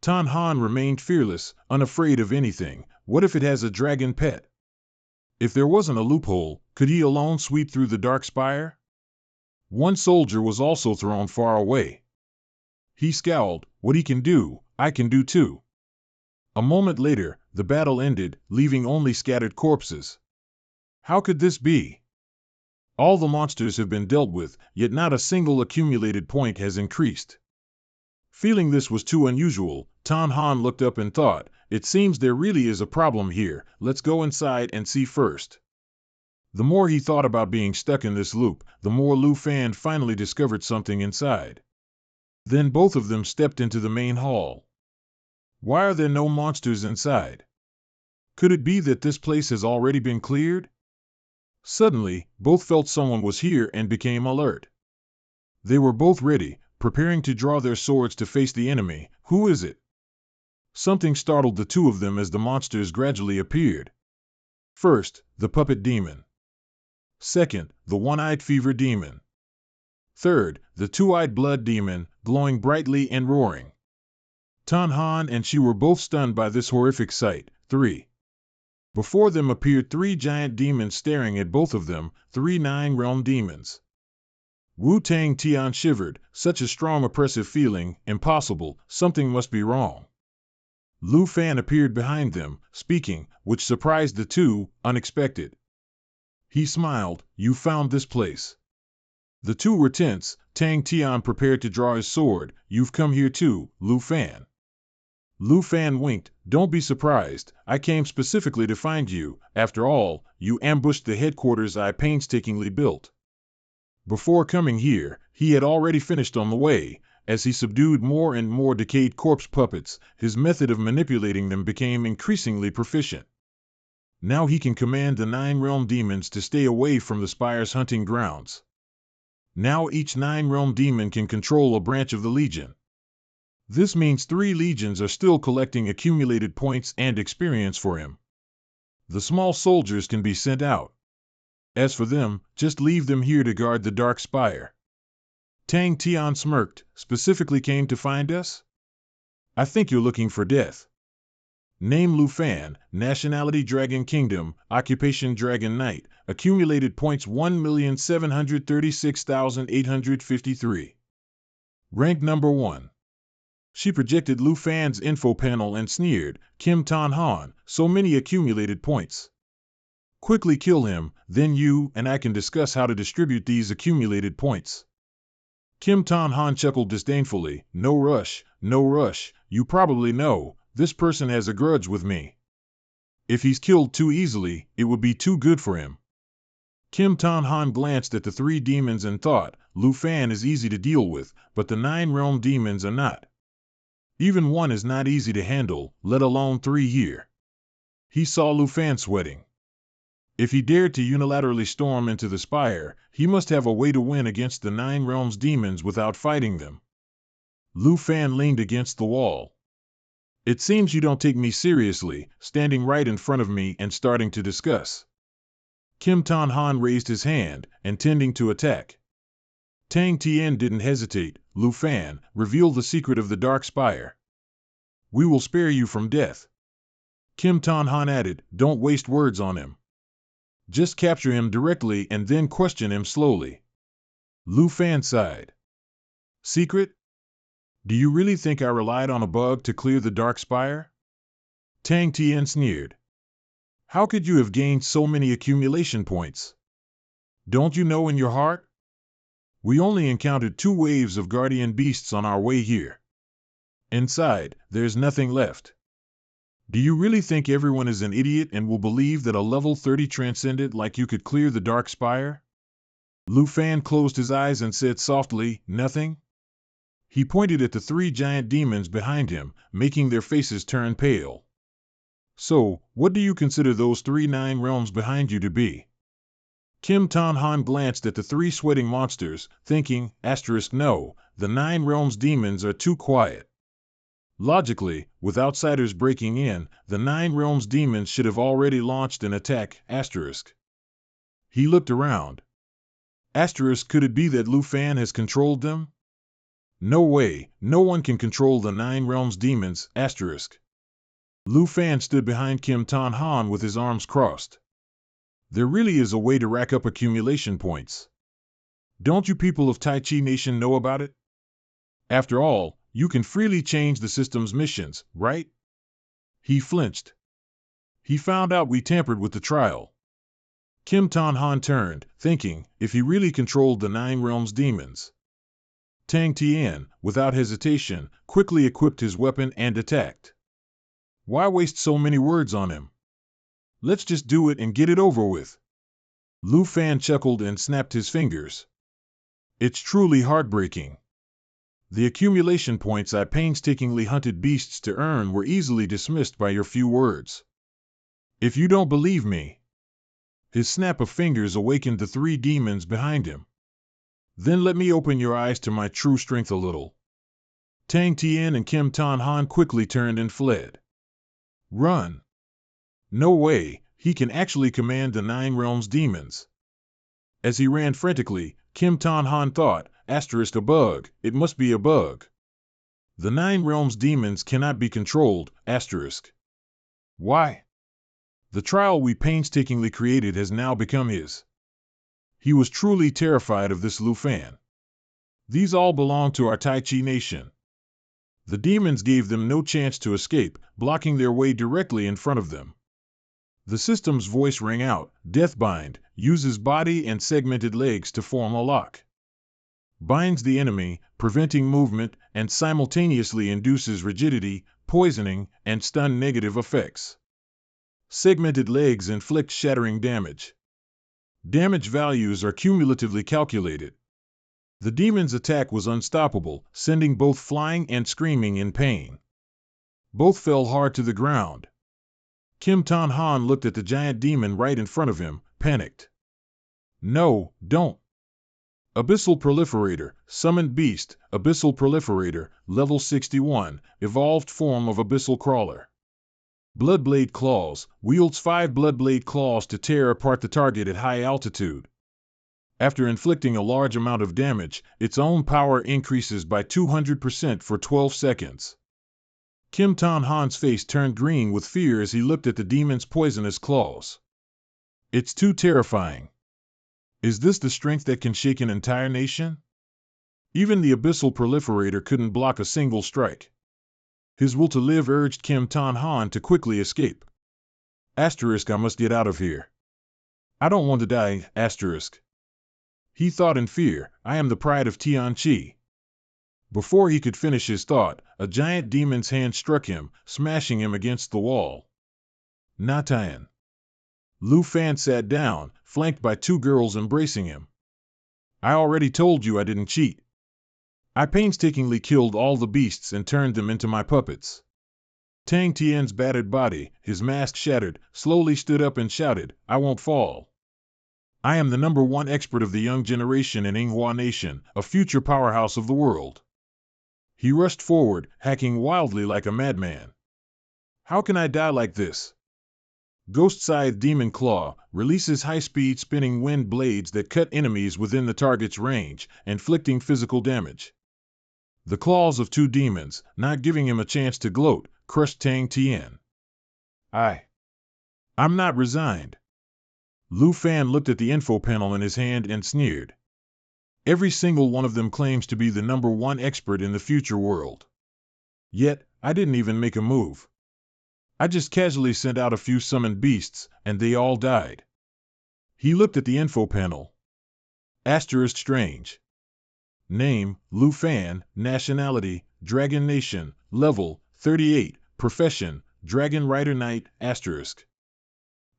Tan Han remained fearless, unafraid of anything. What if it has a dragon pet? If there wasn't a loophole, could he alone sweep through the Dark Spire? One soldier was also thrown far away. He scowled, what he can do, I can do too. A moment later, the battle ended, leaving only scattered corpses. How could this be? All the monsters have been dealt with, yet not a single accumulated point has increased. Feeling this was too unusual, Tan Han looked up and thought, it seems there really is a problem here, let's go inside and see first. The more he thought about being stuck in this loop, the more Lu Fan finally discovered something inside. Then both of them stepped into the main hall. Why are there no monsters inside? Could it be that this place has already been cleared? Suddenly, both felt someone was here and became alert. They were both ready, preparing to draw their swords to face the enemy. Who is it? Something startled the two of them as the monsters gradually appeared. First, the puppet demon. Second, the one-eyed fever demon. Third, the two-eyed blood demon, glowing brightly and roaring. Tan Han and she were both stunned by this horrific sight. 3. Before them appeared three giant demons staring at both of them, three nine-realm demons. Wu-Tang Tian shivered, such a strong oppressive feeling, impossible, something must be wrong. Lu Fan appeared behind them, speaking, which surprised the two, unexpected. He smiled, you found this place. The two were tense. Tang Tian prepared to draw his sword. You've come here too, Lu Fan. Lu Fan winked, don't be surprised, I came specifically to find you. After all, you ambushed the headquarters I painstakingly built. Before coming here, he had already finished on the way. As he subdued more and more decayed corpse puppets, his method of manipulating them became increasingly proficient. Now he can command the nine-realm demons to stay away from the Spire's hunting grounds. Now each nine-realm demon can control a branch of the Legion. This means 3 legions are still collecting accumulated points and experience for him. The small soldiers can be sent out. As for them, just leave them here to guard the Dark Spire. Tang Tian smirked, specifically came to find us? I think you're looking for death. Name Lu Fan, nationality Dragon Kingdom, occupation Dragon Knight, accumulated points 1,736,853. Rank number 1. She projected Lu Fan's info panel and sneered, Kim Tan Han, so many accumulated points. Quickly kill him, then you and I can discuss how to distribute these accumulated points. Kim Tan Han chuckled disdainfully, no rush, you probably know, this person has a grudge with me. If he's killed too easily, it would be too good for him. Kim Tan Han glanced at the 3 demons and thought, Lu Fan is easy to deal with, but the 9-realm demons are not. Even one is not easy to handle, let alone 3 here. He saw Lu Fan sweating. If he dared to unilaterally storm into the Spire, he must have a way to win against the 9 realms demons without fighting them. Lu Fan leaned against the wall. It seems you don't take me seriously, standing right in front of me and starting to discuss. Kim Tan Han raised his hand, intending to attack. Tang Tian didn't hesitate. Lu Fan, reveal the secret of the Dark Spire. We will spare you from death. Kim Tan Han added, don't waste words on him. Just capture him directly and then question him slowly. Lu Fan sighed. Secret? Do you really think I relied on a bug to clear the Dark Spire? Tang Tian sneered. How could you have gained so many accumulation points? Don't you know in your heart? We only encountered 2 waves of guardian beasts on our way here. Inside, there's nothing left. Do you really think everyone is an idiot and will believe that a level 30 transcendent like you could clear the Dark Spire? Lu Fan closed his eyes and said softly, nothing. He pointed at the 3 giant demons behind him, making their faces turn pale. So, what do you consider those 3 9 realms behind you to be? Kim Tan Han glanced at the 3 sweating monsters, thinking, no, the 9 realms demons are too quiet. Logically, with outsiders breaking in, the 9 realms demons should have already launched an attack, He looked around. Could it be that Lu Fan has controlled them? No way, no one can control the 9 realms demons, Lu Fan stood behind Kim Tan Han with his arms crossed. There really is a way to rack up accumulation points. Don't you people of Tai Chi Nation know about it? After all, you can freely change the system's missions, right? He flinched. He found out we tampered with the trial. Kim Tan Han turned, thinking, if he really controlled the 9 realms demons. Tang Tian, without hesitation, quickly equipped his weapon and attacked. Why waste so many words on him? Let's just do it and get it over with. Lu Fan chuckled and snapped his fingers. It's truly heartbreaking. The accumulation points I painstakingly hunted beasts to earn were easily dismissed by your few words. If you don't believe me. His snap of fingers awakened the 3 demons behind him. Then let me open your eyes to my true strength a little. Tang Tian and Kim Tan Han quickly turned and fled. Run. No way, he can actually command the 9 realms demons. As he ran frantically, Kim Tan Han thought, a bug, it must be a bug. The 9 realms demons cannot be controlled, Why? The trial we painstakingly created has now become his. He was truly terrified of this Lu Fan. These all belong to our Tai Chi nation. The demons gave them no chance to escape, blocking their way directly in front of them. The system's voice rang out, Deathbind, uses body and segmented legs to form a lock. Binds the enemy, preventing movement, and simultaneously induces rigidity, poisoning, and stun negative effects. Segmented legs inflict shattering damage. Damage values are cumulatively calculated. The demon's attack was unstoppable, sending both flying and screaming in pain. Both fell hard to the ground. Kim Tan Han looked at the giant demon right in front of him, panicked. No, don't. Abyssal Proliferator, Summoned Beast, Abyssal Proliferator, Level 61, Evolved Form of Abyssal Crawler. Bloodblade Claws, wields 5 Bloodblade Claws to tear apart the target at high altitude. After inflicting a large amount of damage, its own power increases by 200% for 12 seconds. Kim Tan Han's face turned green with fear as he looked at the demon's poisonous claws. It's too terrifying. Is this the strength that can shake an entire nation? Even the Abyssal Proliferator couldn't block a single strike. His will to live urged Kim Tan Han to quickly escape. I must get out of here. I don't want to die, He thought in fear, I am the pride of Tianqi. Before he could finish his thought, a giant demon's hand struck him, smashing him against the wall. Natayan. Lu Fan sat down, flanked by 2 girls embracing him. I already told you I didn't cheat. I painstakingly killed all the beasts and turned them into my puppets. Tang Tian's battered body, his mask shattered, slowly stood up and shouted, I won't fall. I am the #1 expert of the young generation in Manhua Nation, a future powerhouse of the world. He rushed forward, hacking wildly like a madman. How can I die like this? Ghost Scythe Demon Claw releases high-speed spinning wind blades that cut enemies within the target's range, inflicting physical damage. The claws of 2 demons, not giving him a chance to gloat, crushed Tang Tian. I'm not resigned. Lu Fan looked at the info panel in his hand and sneered. Every single one of them claims to be the #1 expert in the future world. Yet, I didn't even make a move. I just casually sent out a few summoned beasts, and they all died. He looked at the info panel. Strange. Name, Lu Fan, nationality, Dragon Nation, level, 38, profession, Dragon Rider Knight,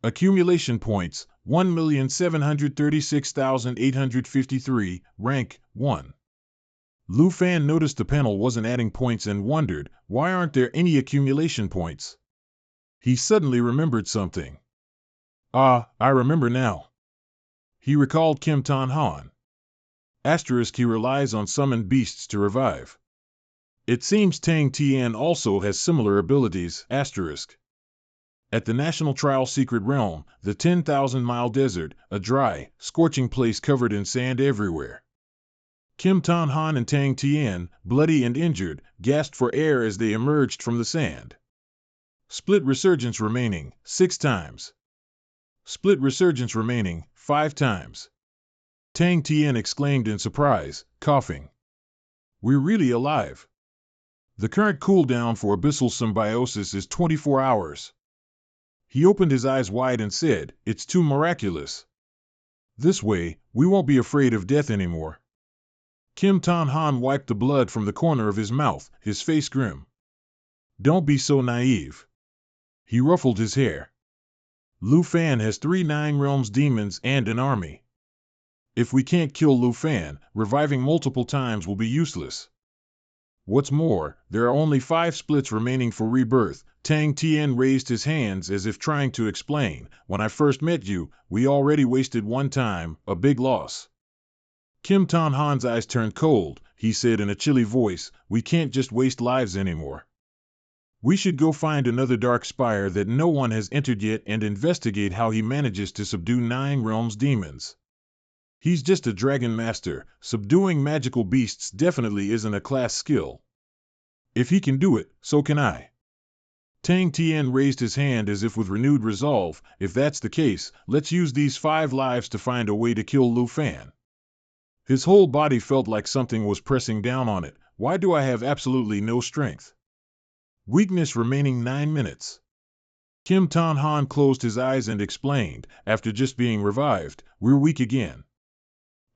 Accumulation points, 1,736,853, rank, 1. Lu Fan noticed the panel wasn't adding points and wondered, why aren't there any accumulation points? He suddenly remembered something. I remember now. He recalled Kim Tan Han. He relies on summoned beasts to revive. It seems Tang Tian also has similar abilities, At the National Trial Secret Realm, the 10,000-mile desert, a dry, scorching place covered in sand everywhere. Kim Tan Han and Tang Tian, bloody and injured, gasped for air as they emerged from the sand. Split resurgence remaining, 6 times. Split resurgence remaining, 5 times. Tang Tian exclaimed in surprise, coughing. We're really alive. The current cooldown for abyssal symbiosis is 24 hours. He opened his eyes wide and said, it's too miraculous. This way, we won't be afraid of death anymore. Kim Tan Han wiped the blood from the corner of his mouth, his face grim. Don't be so naive. He ruffled his hair. Lu Fan has 3 Nine Realms demons and an army. If we can't kill Lu Fan, reviving multiple times will be useless. What's more, there are only 5 splits remaining for rebirth. Tang Tian raised his hands as if trying to explain, when I first met you, we already wasted 1 time, a big loss. Kim Tan Han's eyes turned cold, he said in a chilly voice, we can't just waste lives anymore. We should go find another dark spire that no one has entered yet and investigate how he manages to subdue 9 realms demons. He's just a dragon master, subduing magical beasts definitely isn't a class skill. If he can do it, so can I. Tang Tian raised his hand as if with renewed resolve. If that's the case, let's use these 5 lives to find a way to kill Lu Fan. His whole body felt like something was pressing down on it. Why do I have absolutely no strength? Weakness remaining 9 minutes. Kim Tan Han closed his eyes and explained, after just being revived, we're weak again.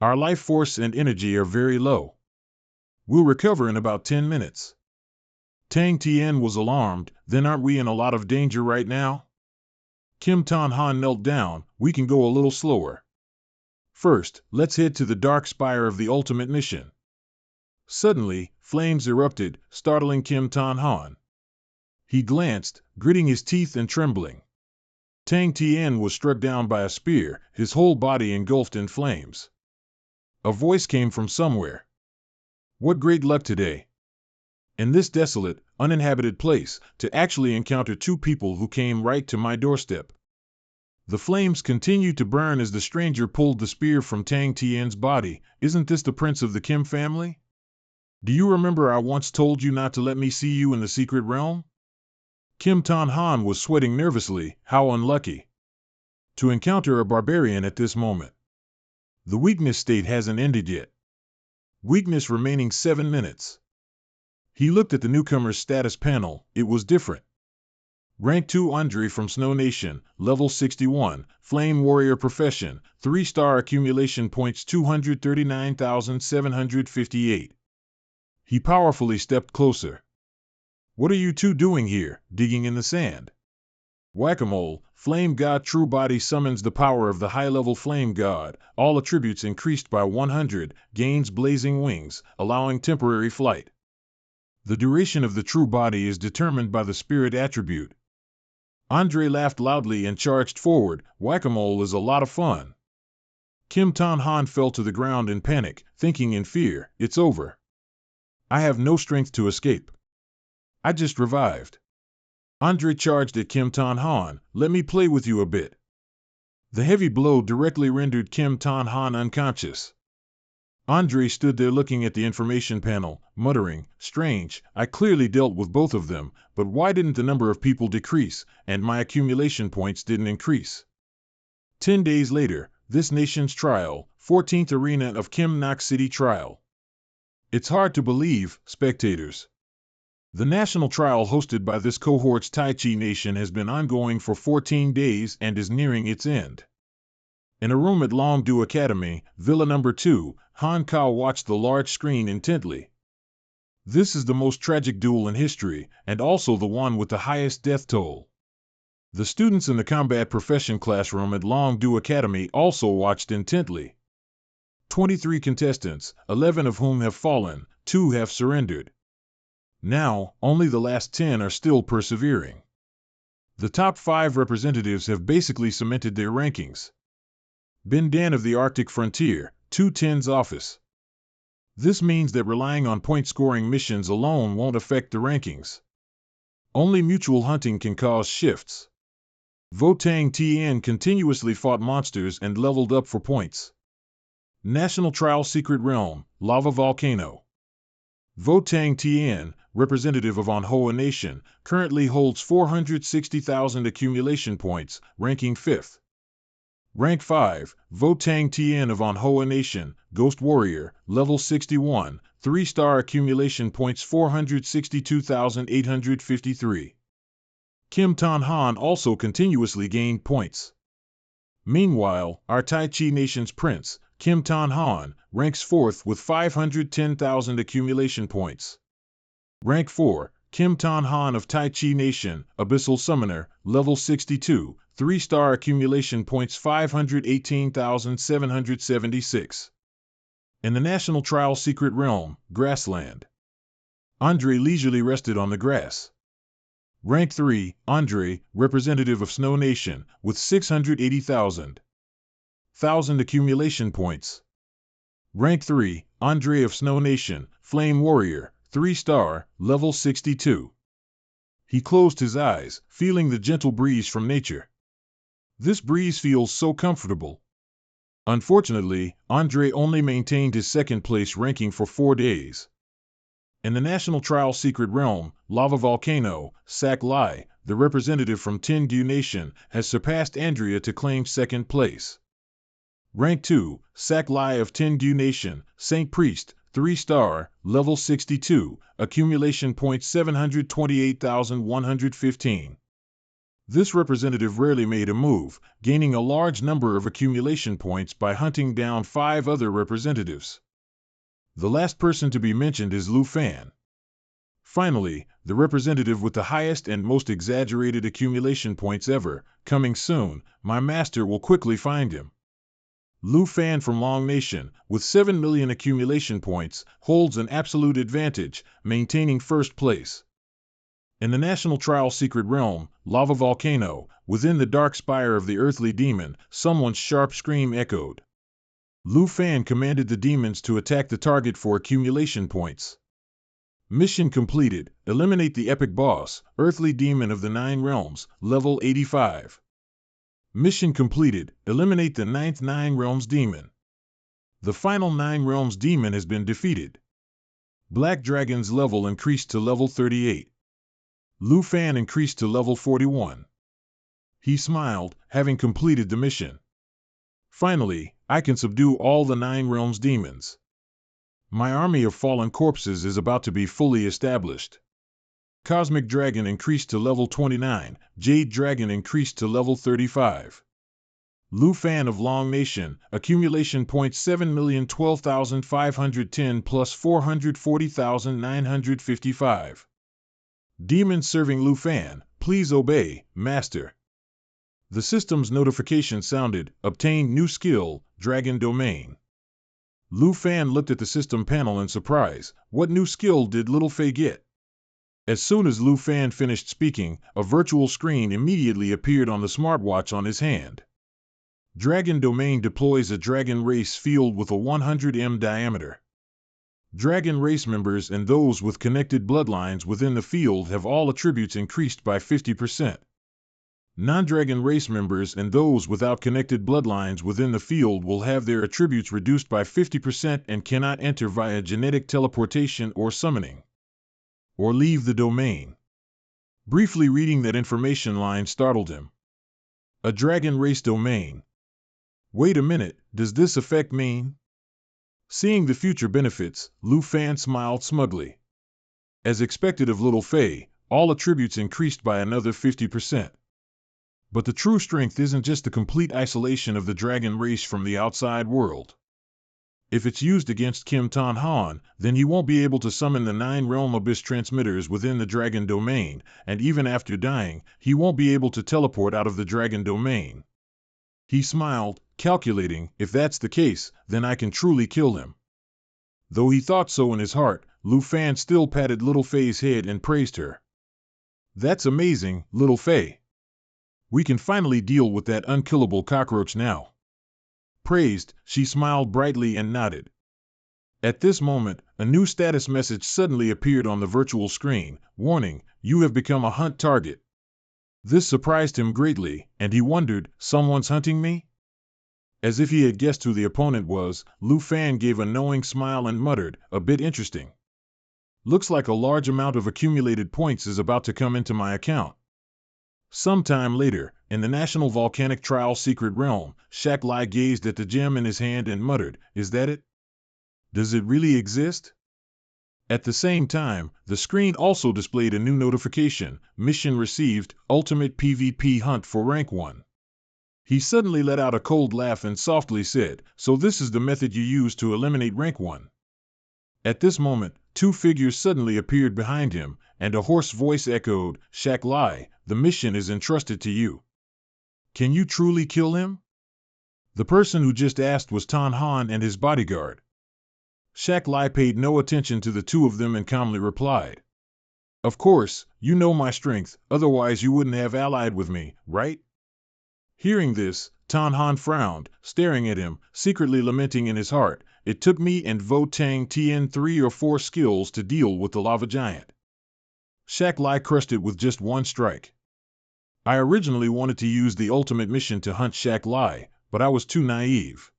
Our life force and energy are very low. We'll recover in about 10 minutes. Tang Tian was alarmed. Then aren't we in a lot of danger right now? Kim Tan Han knelt down. We can go a little slower. First, let's head to the dark spire of the ultimate mission. Suddenly, flames erupted, startling Kim Tan Han. He glanced, gritting his teeth and trembling. Tang Tian was struck down by a spear, his whole body engulfed in flames. A voice came from somewhere. What great luck today! In this desolate, uninhabited place, to actually encounter 2 people who came right to my doorstep. The flames continued to burn as the stranger pulled the spear from Tang Tian's body. Isn't this the prince of the Kim family? Do you remember I once told you not to let me see you in the secret realm? Kim Tan Han was sweating nervously. How unlucky to encounter a barbarian at this moment. The weakness state hasn't ended yet. Weakness remaining 7 minutes. He looked at the newcomer's status panel. It was different. Rank 2 Andre from Snow Nation, level 61, Flame Warrior Profession, 3-star accumulation points 239,758. He powerfully stepped closer. What are you 2 doing here, digging in the sand? Whack-a-mole, Flame God True Body summons the power of the high-level Flame God, all attributes increased by 100, gains blazing wings, allowing temporary flight. The duration of the true body is determined by the spirit attribute. Andre laughed loudly and charged forward. Whack-a-mole is a lot of fun. Kim Tan Han fell to the ground in panic, thinking in fear, it's over. I have no strength to escape. I just revived. Andre charged at Kim Tan Han. Let me play with you a bit. The heavy blow directly rendered Kim Tan Han unconscious. Andre stood there looking at the information panel, muttering, strange, I clearly dealt with both of them, but why didn't the number of people decrease, and my accumulation points didn't increase? 10 days later, this nation's trial, 14th arena of Kim Nok City trial. It's hard to believe, spectators. The national trial hosted by this cohort's Tai Chi Nation has been ongoing for 14 days and is nearing its end. In a room at Longdu Academy, Villa Number 2, Han Kao watched the large screen intently. This is the most tragic duel in history, and also the one with the highest death toll. The students in the combat profession classroom at Longdu Academy also watched intently. 23 contestants, 11 of whom have fallen, 2 have surrendered. Now, only the last 10 are still persevering. The top 5 representatives have basically cemented their rankings. Bin Dan of the Arctic Frontier, 210's office. This means that relying on point-scoring missions alone won't affect the rankings. Only mutual hunting can cause shifts. Vo Tang Tian continuously fought monsters and leveled up for points. National Trial Secret Realm, Lava Volcano. Vo Tang Tian, representative of Manhua Nation, currently holds 460,000 accumulation points, ranking 5th. Rank 5, Vo Tang Tian of Manhua Nation, Ghost Warrior, level 61, 3-star accumulation points 462,853. Kim Tan Han also continuously gained points. Meanwhile, our Tai Chi Nation's prince, Kim Tan Han, ranks 4th with 510,000 accumulation points. Rank 4, Kim Tan Han of Tai Chi Nation, Abyssal Summoner, level 62, 3-star accumulation points 518,776. In the National Trial Secret Realm, Grassland. Andre leisurely rested on the grass. Rank 3, Andre, representative of Snow Nation, with 680,000 accumulation points. Rank 3, Andre of Snow Nation, Flame Warrior, 3-star, level 62. He closed his eyes, feeling the gentle breeze from nature. This breeze feels so comfortable. Unfortunately, Andre only maintained his second place ranking for 4 days. In the National Trial Secret Realm, Lava Volcano, Sak Lai, the representative from Tengu Nation, has surpassed Andrea to claim second place. Rank 2, Sak Lai of Tengu Nation, Saint Priest, 3-star, level 62, accumulation point 728,115. This representative rarely made a move, gaining a large number of accumulation points by hunting down 5 other representatives. The last person to be mentioned is Lu Fan. Finally, the representative with the highest and most exaggerated accumulation points ever, coming soon, my master will quickly find him. Lu Fan from Long Nation, with 7 million accumulation points, holds an absolute advantage, maintaining first place. In the National Trial Secret Realm, Lava Volcano, within the dark spire of the earthly demon, someone's sharp scream echoed. Lu Fan commanded the demons to attack the target for accumulation points. Mission completed. Eliminate the epic boss, Earthly Demon of the 9 Realms, level 85. Mission completed. Eliminate the 9th 9 Realms demon. The final 9 Realms demon has been defeated. Black Dragon's level increased to level 38. Lu Fan increased to level 41. He smiled, having completed the mission. Finally, I can subdue all the 9 Realms demons. My army of fallen corpses is about to be fully established. Cosmic Dragon increased to level 29, Jade Dragon increased to level 35. Lu Fan of Long Nation, accumulation point 7,012,510 plus 440,955. Demon serving Lu Fan, please obey, Master. The system's notification sounded, obtain new skill, Dragon Domain. Lu Fan looked at the system panel in surprise. What new skill did Little Fei get? As soon as Lu Fan finished speaking, a virtual screen immediately appeared on the smartwatch on his hand. Dragon Domain deploys a Dragon Race field with a 100 m diameter. Dragon Race members and those with connected bloodlines within the field have all attributes increased by 50%. Non-Dragon Race members and those without connected bloodlines within the field will have their attributes reduced by 50% and cannot enter via genetic teleportation or summoning, or leave the domain. Briefly reading that information line startled him. A Dragon Race domain. Wait a minute, does this affect me? Seeing the future benefits, Lu Fan smiled smugly. As expected of Little Fei, all attributes increased by another 50%. But the true strength isn't just the complete isolation of the Dragon Race from the outside world. If it's used against Kim Tan Han, then he won't be able to summon the 9 Realm Abyss transmitters within the Dragon Domain, and even after dying, he won't be able to teleport out of the Dragon Domain. He smiled, calculating, if that's the case, then I can truly kill him. Though he thought so in his heart, Lu Fan still patted Little Fei's head and praised her. That's amazing, Little Fei. We can finally deal with that unkillable cockroach now. Praised, she smiled brightly and nodded. At this moment, a new status message suddenly appeared on the virtual screen. Warning, you have become a hunt target. This surprised him greatly, and he wondered, someone's hunting me? As if he had guessed who the opponent was, Lu Fan gave a knowing smile and muttered, a bit interesting. Looks like a large amount of accumulated points is about to come into my account. Sometime later, in the National Volcanic Trial Secret Realm, Sak Lai gazed at the gem in his hand and muttered, is that it? Does it really exist? At the same time, the screen also displayed a new notification, mission received, ultimate PvP hunt for rank 1. He suddenly let out a cold laugh and softly said, so this is the method you use to eliminate rank 1. At this moment, 2 figures suddenly appeared behind him, and a hoarse voice echoed, Sak Lai, the mission is entrusted to you. Can you truly kill him? The person who just asked was Tan Han and his bodyguard. Sak Lai paid no attention to the 2 of them and calmly replied. Of course, you know my strength, otherwise you wouldn't have allied with me, right? Hearing this, Tan Han frowned, staring at him, secretly lamenting in his heart, it took me and Vo Tang Tien 3 or 4 skills to deal with the lava giant. Sak Lai crushed it with just 1 strike. I originally wanted to use the ultimate mission to hunt Sak Lai, but I was too naive.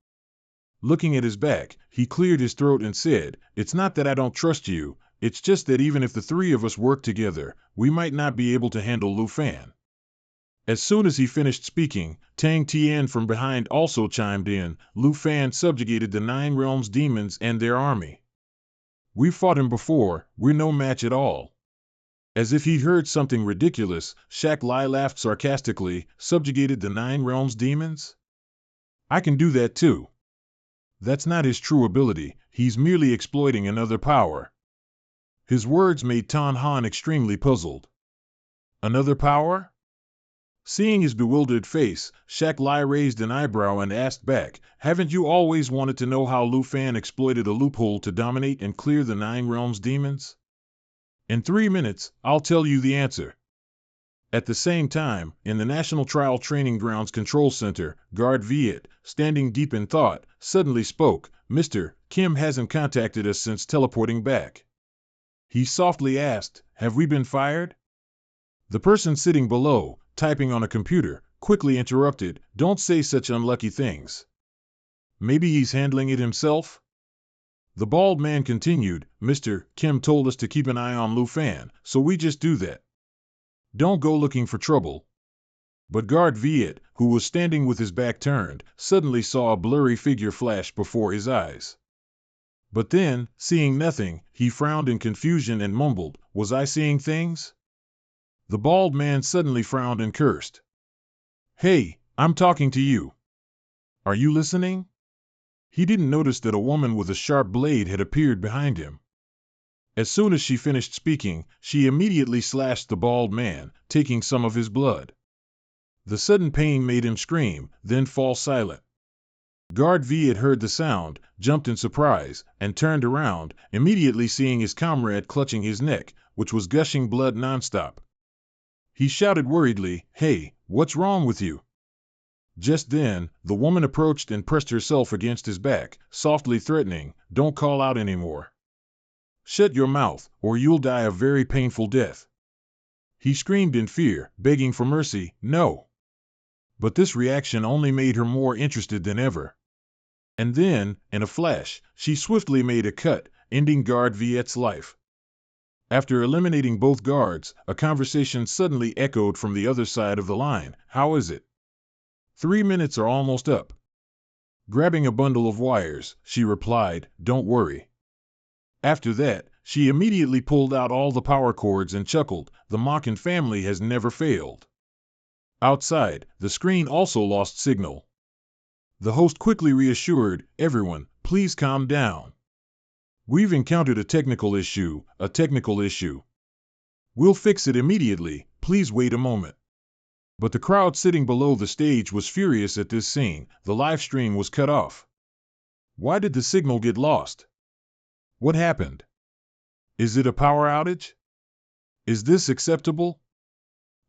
Looking at his back, he cleared his throat and said, it's not that I don't trust you, It's just that even if the three of us work together, we might not be able to handle Lu Fan. As soon as he finished speaking, Tang Tian from behind also chimed in. Lu Fan subjugated the Nine Realms demons and their army. We fought him before, we're no match at all. As if he'd heard something ridiculous, Shaq Lai laughed sarcastically. Subjugated the Nine Realms demons? I can do that too. That's not his true ability, he's merely exploiting another power. His words made Tan Han extremely puzzled. Another power? Seeing his bewildered face, Shaq Lai raised an eyebrow and asked back, haven't you always wanted to know how Lu Fan exploited a loophole to dominate and clear the Nine Realms demons? In 3 minutes, I'll tell you the answer. At the same time, in the National Trial Training Grounds Control Center, Guard Viet, standing deep in thought, suddenly spoke. Mr. Kim hasn't contacted us since teleporting back. He softly asked, have we been fired? The person sitting below, typing on a computer, quickly interrupted, don't say such unlucky things. Maybe he's handling it himself? The bald man continued, Mr. Kim told us to keep an eye on Lu Fan, so we just do that. Don't go looking for trouble. But Guard Viet, who was standing with his back turned, suddenly saw a blurry figure flash before his eyes. But then, seeing nothing, he frowned in confusion and mumbled, was I seeing things? The bald man suddenly frowned and cursed. Hey, I'm talking to you. Are you listening? He didn't notice that a woman with a sharp blade had appeared behind him. As soon as she finished speaking, she immediately slashed the bald man, taking some of his blood. The sudden pain made him scream, then fall silent. Guard V had heard the sound, jumped in surprise, and turned around, immediately seeing his comrade clutching his neck, which was gushing blood nonstop. He shouted worriedly, Hey, what's wrong with you? Just then, the woman approached and pressed herself against his back, softly threatening, Don't call out anymore. Shut your mouth, or you'll die a very painful death. He screamed in fear, begging for mercy, No. But this reaction only made her more interested than ever. And then, in a flash, she swiftly made a cut, ending Guard Viet's life. After eliminating both guards, a conversation suddenly echoed from the other side of the line. How is it? 3 minutes are almost up. Grabbing a bundle of wires, she replied, Don't worry. After that, she immediately pulled out all the power cords and chuckled, The Makin family has never failed. Outside, the screen also lost signal. The host quickly reassured, Everyone, please calm down. We've encountered a technical issue. We'll fix it immediately, please wait a moment. But the crowd sitting below the stage was furious at this scene. The live stream was cut off. Why did the signal get lost? What happened? Is it a power outage? Is this acceptable?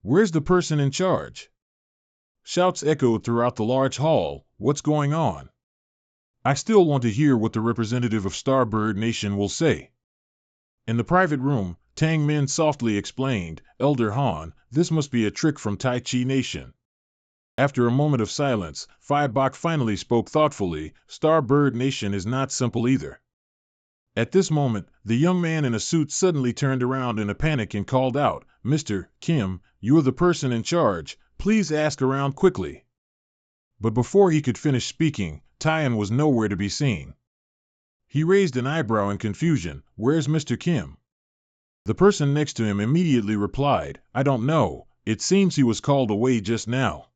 Where's the person in charge? Shouts echoed throughout the large hall. What's going on? I still want to hear what the representative of Starbird Nation will say. In the private room, Tang Min softly explained, Elder Han, this must be a trick from Tai Chi Nation. After a moment of silence, Phi Bok finally spoke thoughtfully, Starbird Nation is not simple either. At this moment, the young man in a suit suddenly turned around in a panic and called out, Mr. Kim, you're the person in charge, please ask around quickly. But before he could finish speaking, Tyan was nowhere to be seen. He raised an eyebrow in confusion, Where's Mr. Kim? The person next to him immediately replied, I don't know, it seems he was called away just now.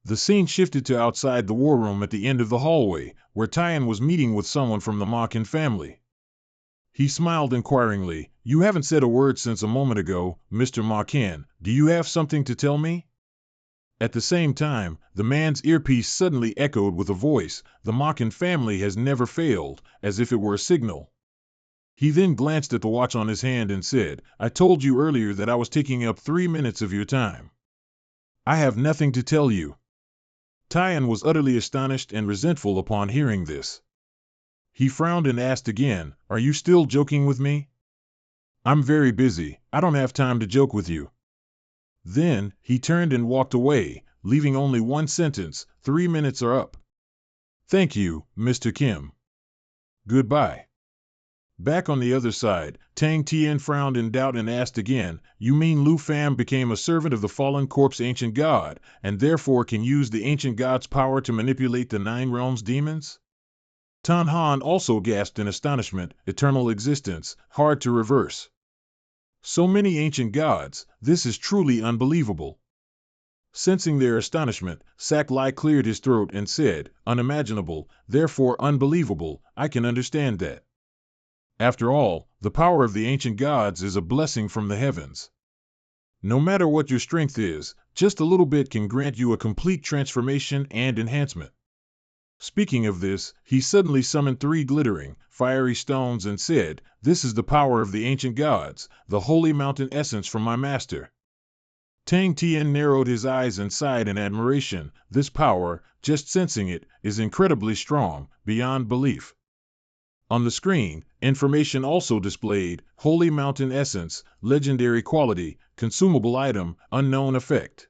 The scene shifted to outside the war room at the end of the hallway, where Tyan was meeting with someone from the Makin family. He smiled inquiringly, You haven't said a word since a moment ago, Mr. Makin, do you have something to tell me? At the same time, the man's earpiece suddenly echoed with a voice, The Makin family has never failed, as if it were a signal. He then glanced at the watch on his hand and said, I told you earlier that I was taking up 3 minutes of your time. I have nothing to tell you. Tyan was utterly astonished and resentful upon hearing this. He frowned and asked again, Are you still joking with me? I'm very busy, I don't have time to joke with you. Then, he turned and walked away, leaving only one sentence, 3 minutes are up. Thank you, Mr. Kim. Goodbye. Back on the other side, Tang Tian frowned in doubt and asked again, "You mean Lu Fam became a servant of the fallen corpse ancient god, and therefore can use the ancient god's power to manipulate the Nine Realms demons?" Tan Han also gasped in astonishment. Eternal existence, hard to reverse. So many ancient gods, this is truly unbelievable. Sensing their astonishment, Sak Lai cleared his throat and said, "Unimaginable, therefore unbelievable, I can understand that. After all, the power of the ancient gods is a blessing from the heavens. No matter what your strength is, just a little bit can grant you a complete transformation and enhancement." Speaking of this, he suddenly summoned 3 glittering, fiery stones and said, "This is the power of the ancient gods, the holy mountain essence from my master." Tang Tian narrowed his eyes and sighed in admiration. This power, just sensing it, is incredibly strong, beyond belief. On the screen, information also displayed: Holy Mountain Essence, legendary quality, consumable item, unknown effect.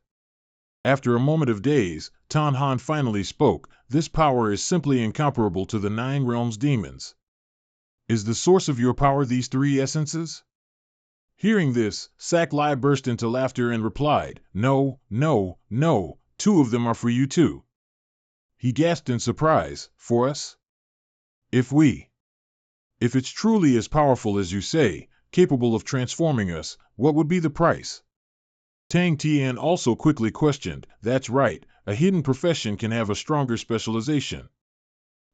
After a moment of daze, Tan Han finally spoke. "This power is simply incomparable to the Nine Realms demons." "Is the source of your power these 3 essences?" Hearing this, Sak Lai burst into laughter and replied, "No, no, no, 2 of them are for you too." He gasped in surprise, "For us? If it's truly as powerful as you say, capable of transforming us, what would be the price?" Tang Tian also quickly questioned, "That's right, a hidden profession can have a stronger specialization.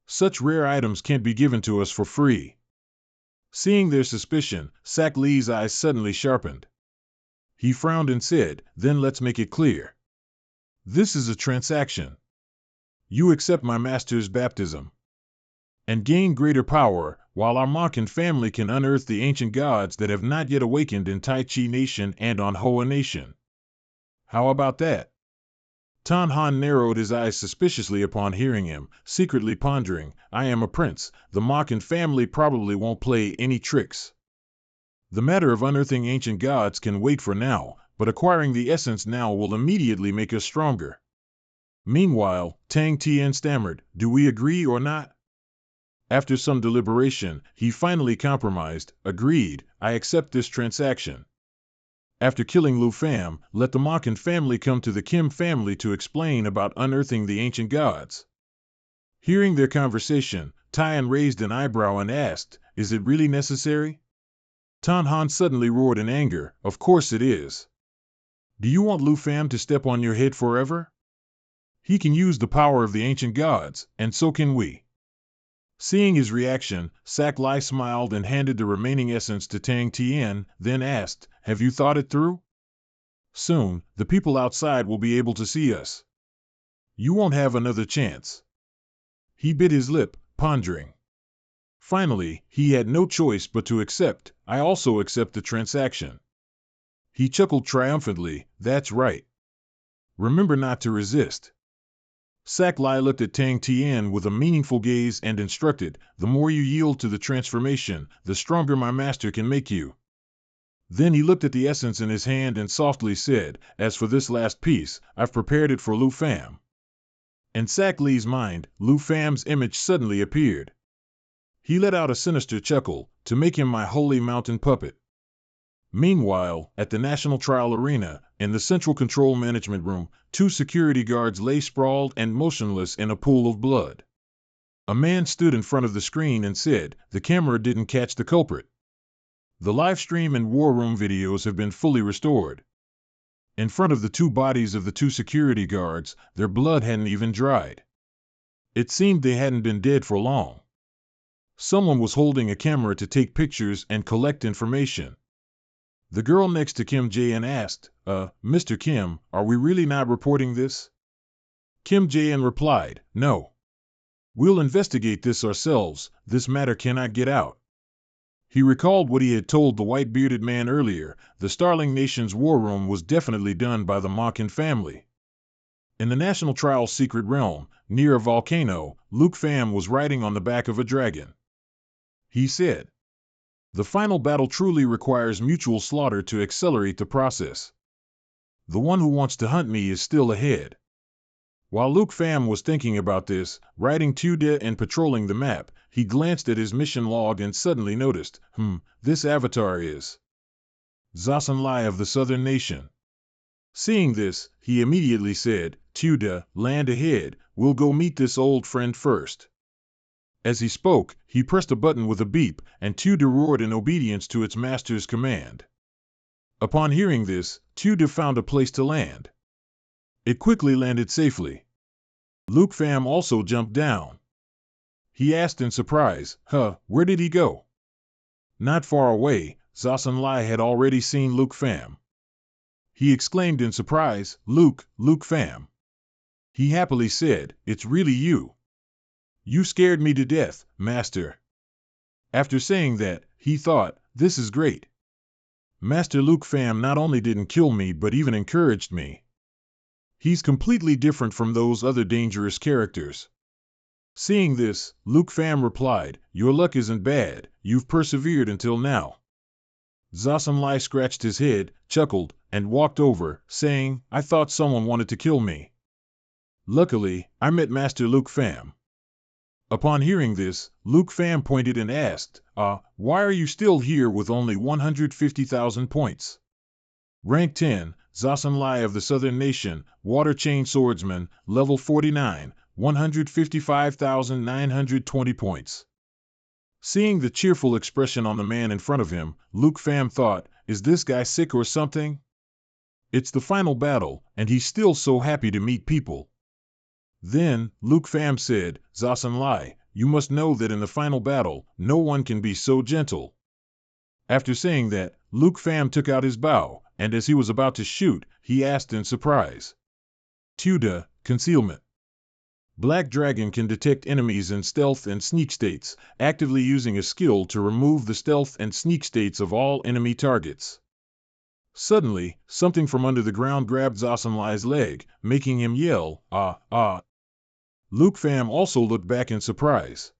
Such rare items can't be given to us for free." Seeing their suspicion, Sak Li's eyes suddenly sharpened. He frowned and said, "Then let's make it clear. This is a transaction. You accept my master's baptism and gain greater power, while our Makan family can unearth the ancient gods that have not yet awakened in Tai Chi Nation and on Hoa Nation. How about that?" Tan Han narrowed his eyes suspiciously upon hearing him, secretly pondering, "I am a prince, the Makan family probably won't play any tricks. The matter of unearthing ancient gods can wait for now, but acquiring the essence now will immediately make us stronger." Meanwhile, Tang Tian stammered, "Do we agree or not?" After some deliberation, he finally compromised, "Agreed, I accept this transaction. After killing Lu Fam, let the Makan family come to the Kim family to explain about unearthing the ancient gods." Hearing their conversation, Tian raised an eyebrow and asked, "Is it really necessary?" Tan Han suddenly roared in anger, "Of course it is. Do you want Lu Fam to step on your head forever? He can use the power of the ancient gods, and so can we." Seeing his reaction, Sak Lai smiled and handed the remaining essence to Tang Tian, then asked, "Have you thought it through? Soon, the people outside will be able to see us. You won't have another chance." He bit his lip, pondering. Finally, he had no choice but to accept. "I also accept the transaction." He chuckled triumphantly, "That's right. Remember not to resist." Sak Lai looked at Tang Tian with a meaningful gaze and instructed, "The more you yield to the transformation, the stronger my master can make you." Then he looked at the essence in his hand and softly said, "As for this last piece, I've prepared it for Lu Fam." In Sak Li's mind, Lu Fam's image suddenly appeared. He let out a sinister chuckle, "To make him my holy mountain puppet." Meanwhile, at the National Trial Arena, in the Central Control Management Room, 2 security guards lay sprawled and motionless in a pool of blood. A man stood in front of the screen and said, "The camera didn't catch the culprit. The live stream and war room videos have been fully restored." In front of the 2 bodies of the 2 security guards, their blood hadn't even dried. It seemed they hadn't been dead for long. Someone was holding a camera to take pictures and collect information. The girl next to Kim Jae-in asked, Mr. Kim, are we really not reporting this?" Kim Jae-in replied, "No. We'll investigate this ourselves, this matter cannot get out." He recalled what he had told the white-bearded man earlier, the Starling Nation's war room was definitely done by the Makan family. In the National Trial's secret realm, near a volcano, Luke Pham was riding on the back of a dragon. He said, "The final battle truly requires mutual slaughter to accelerate the process. The one who wants to hunt me is still ahead. While Luke Pham was thinking about this, riding Tuda and patrolling the map, he glanced at his mission log and suddenly noticed, this avatar is Zasan Lai of the Southern Nation. Seeing this, he immediately said, Tuda, land ahead, we'll go meet this old friend first. As he spoke, he pressed a button with a beep, and Tuda roared in obedience to its master's command. Upon hearing this, Tuda found a place to land. It quickly landed safely. Luke Pham also jumped down. He asked in surprise, where did he go? Not far away, Zasan Lai had already seen Luke Pham. He exclaimed in surprise, Luke Pham. He happily said, it's really you. You scared me to death, Master. After saying that, he thought, this is great. Master Luke Pham not only didn't kill me but even encouraged me. He's completely different from those other dangerous characters. Seeing this, Luke Pham replied, your luck isn't bad, you've persevered until now. Zasan Lai scratched his head, chuckled, and walked over, saying, I thought someone wanted to kill me. Luckily, I met Master Luke Pham. Upon hearing this, Luke Pham pointed and asked, why are you still here with only 150,000 points? Rank 10, Zasan Lai of the Southern Nation, Water Chain Swordsman, level 49, 155,920 points. Seeing the cheerful expression on the man in front of him, Luke Pham thought, is this guy sick or something? It's the final battle, and he's still so happy to meet people. Then, Luke Pham said, Zasan Lai, you must know that in the final battle, no one can be so gentle. After saying that, Luke Pham took out his bow, and as he was about to shoot, he asked in surprise. Tuda, concealment. Black Dragon can detect enemies in stealth and sneak states, actively using a skill to remove the stealth and sneak states of all enemy targets. Suddenly, something from under the ground grabbed Zasan Lai's leg, making him yell, Luke Pham also looked back in surprise.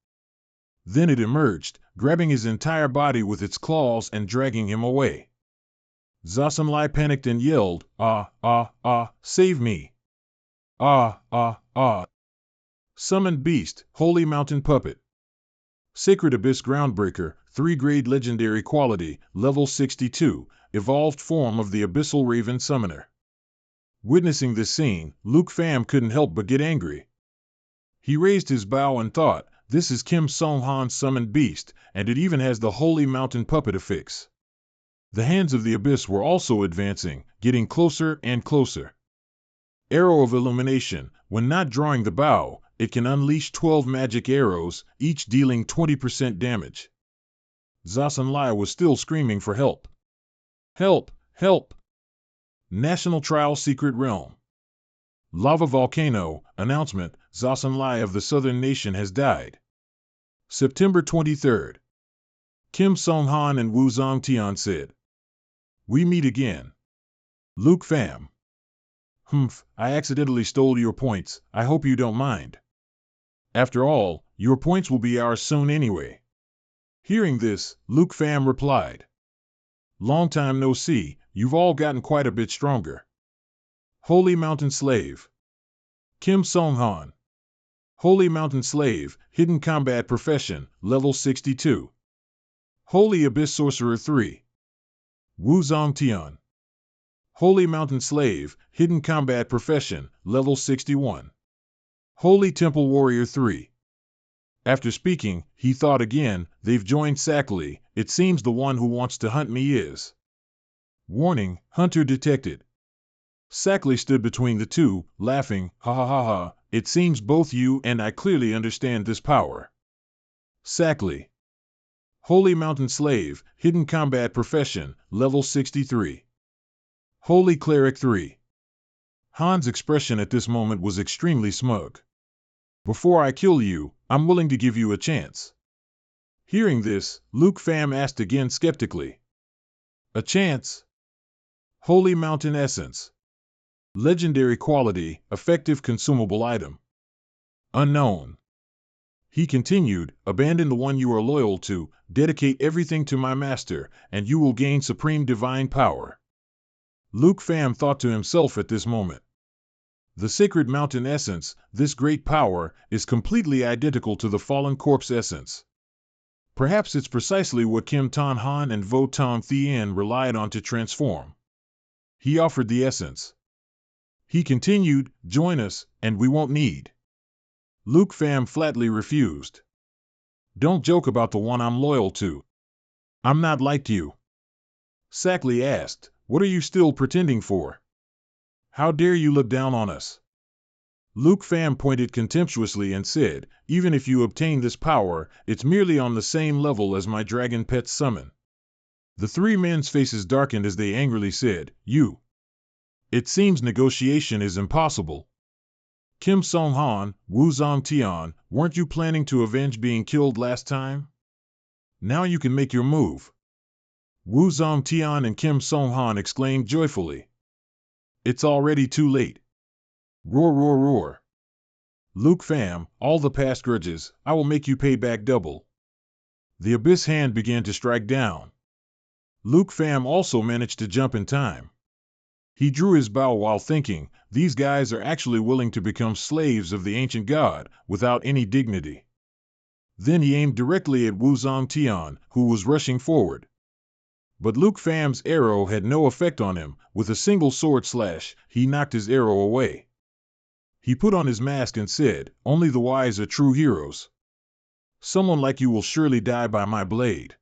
Then it emerged, grabbing his entire body with its claws and dragging him away. Zasan Lai panicked and yelled, save me! Summoned Beast, Holy Mountain Puppet. Sacred Abyss Groundbreaker, 3-grade legendary quality, level 62, evolved form of the Abyssal Raven Summoner. Witnessing this scene, Luke Pham couldn't help but get angry. He raised his bow and thought, this is Kim Song-han's summoned beast, and it even has the Holy Mountain Puppet affix. The hands of the Abyss were also advancing, getting closer and closer. Arrow of Illumination, when not drawing the bow, it can unleash 12 magic arrows, each dealing 20% damage. Zasan Lai was still screaming for help. Help! Help! National Trial Secret Realm. Lava Volcano, announcement, Zasan Lai of the Southern Nation has died. September 23rd. Kim Song-han and Wu Zongtian said. We meet again. Luke Pham. I accidentally stole your points, I hope you don't mind. After all, your points will be ours soon anyway. Hearing this, Luke Pham replied. Long time no see, you've all gotten quite a bit stronger. Holy Mountain Slave. Kim Song-han. Holy Mountain Slave, Hidden Combat Profession, level 62. Holy Abyss Sorcerer 3. Wu Zongtian. Holy Mountain Slave, Hidden Combat Profession, level 61. Holy Temple Warrior 3. After speaking, he thought again, they've joined Sackley, it seems the one who wants to hunt me is. Warning, Hunter detected. Sackley stood between the two, laughing, ha, it seems both you and I clearly understand this power. Sackley. Holy Mountain Slave, Hidden Combat Profession, level 63. Holy Cleric 3. Han's expression at this moment was extremely smug. Before I kill you, I'm willing to give you a chance. Hearing this, Luke Pham asked again skeptically. A chance? Holy Mountain Essence. Legendary quality, effective consumable item. Unknown. He continued, abandon the one you are loyal to, dedicate everything to my master, and you will gain supreme divine power. Luke Pham thought to himself at this moment. The Sacred Mountain essence, this great power, is completely identical to the Fallen Corpse essence. Perhaps it's precisely what Kim Tan Han and Vo Tong Thien relied on to transform. He offered the essence. He continued, join us, and we won't need. Luke Pham flatly refused. Don't joke about the one I'm loyal to. I'm not like you. Sackley asked, what are you still pretending for? How dare you look down on us? Luke Pham pointed contemptuously and said, even if you obtain this power, it's merely on the same level as my dragon pet summon. The three men's faces darkened as they angrily said, you. It seems negotiation is impossible. Kim Song Han, Wu Zong Tian, weren't you planning to avenge being killed last time? Now you can make your move. Wu Zong Tian and Kim Song Han exclaimed joyfully. It's already too late. Roar, roar, roar. Luke Pham, all the past grudges, I will make you pay back double. The Abyss hand began to strike down. Luke Pham also managed to jump in time. He drew his bow while thinking, these guys are actually willing to become slaves of the ancient god, without any dignity. Then he aimed directly at Wu Zong Tian, who was rushing forward. But Luke Pham's arrow had no effect on him. With a single sword slash, he knocked his arrow away. He put on his mask and said, only the wise are true heroes. Someone like you will surely die by my blade.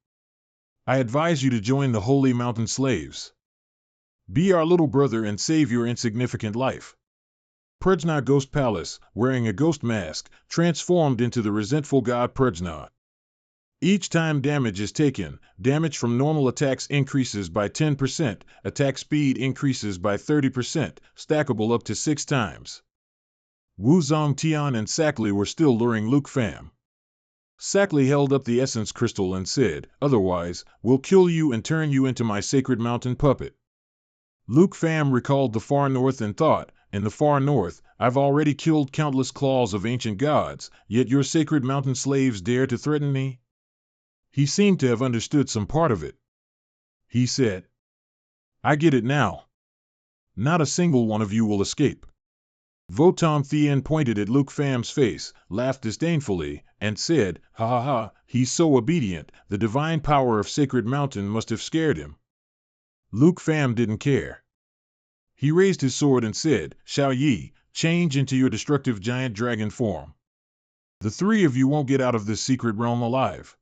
I advise you to join the Holy Mountain Slaves. Be our little brother and save your insignificant life. Prajna Ghost Palace, wearing a ghost mask, transformed into the resentful god Prajna. Each time damage is taken, damage from normal attacks increases by 10%, attack speed increases by 30%, stackable up to 6 times. Wu Zong Tian and Sackley were still luring Luke Pham. Sackley held up the essence crystal and said, otherwise, we'll kill you and turn you into my sacred mountain puppet. Luke Pham recalled the far north and thought, in the far north, I've already killed countless claws of ancient gods, yet your sacred mountain slaves dare to threaten me? He seemed to have understood some part of it. He said, I get it now. Not a single one of you will escape. Vo Tong Thien pointed at Luke Pham's face, laughed disdainfully, and said, ha ha ha, he's so obedient, the divine power of Sacred Mountain must have scared him. Luke Pham didn't care. He raised his sword and said, Xiao Yi, change into your destructive giant dragon form. The three of you won't get out of this secret realm alive.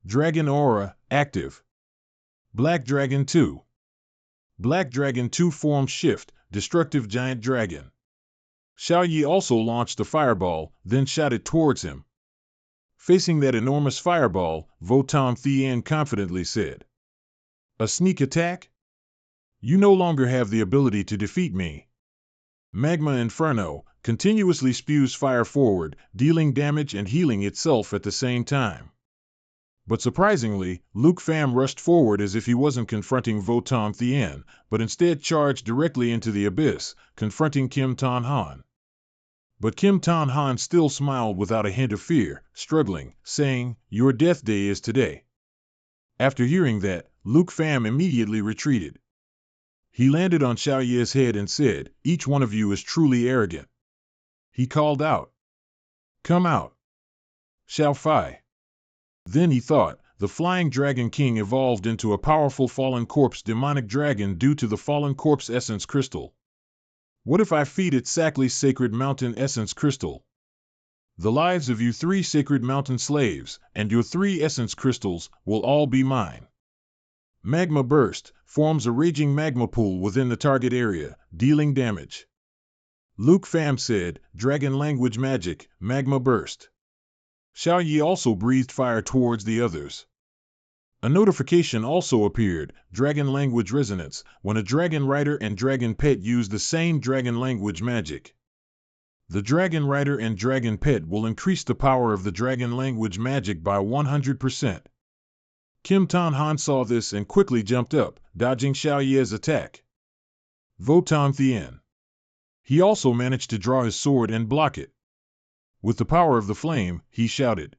Dragon Aura, active. Black Dragon 2. Black Dragon 2 form shift, destructive giant dragon. Xiao Yi also launched a fireball, then shot it towards him. Facing that enormous fireball, Vo Tong Thien confidently said, a sneak attack? You no longer have the ability to defeat me. Magma Inferno continuously spews fire forward, dealing damage and healing itself at the same time. But surprisingly, Luke Pham rushed forward as if he wasn't confronting Vo Tong Thien, but instead charged directly into the abyss, confronting Kim Tan Han. But Kim Tan Han still smiled without a hint of fear, struggling, saying, your death day is today. After hearing that, Luke Pham immediately retreated. He landed on Xiao Yi's head and said, each one of you is truly arrogant. He called out, come out. Xiao Fai. Then he thought, the Flying Dragon King evolved into a powerful Fallen Corpse demonic dragon due to the Fallen Corpse Essence Crystal. What if I feed it Sackley's Sacred Mountain Essence Crystal? The lives of you 3 Sacred Mountain slaves, and your 3 Essence Crystals, will all be mine. Magma Burst forms a raging magma pool within the target area, dealing damage. Luke Pham said, Dragon Language Magic, Magma Burst. Xiao Yi also breathed fire towards the others. A notification also appeared, Dragon Language Resonance, when a Dragon Rider and Dragon Pet use the same Dragon Language Magic. The Dragon Rider and Dragon Pet will increase the power of the Dragon Language Magic by 100%. Kim Tan Han saw this and quickly jumped up, dodging Xiao Yi's attack. Vo Tong Thien. He also managed to draw his sword and block it. With the power of the flame, he shouted.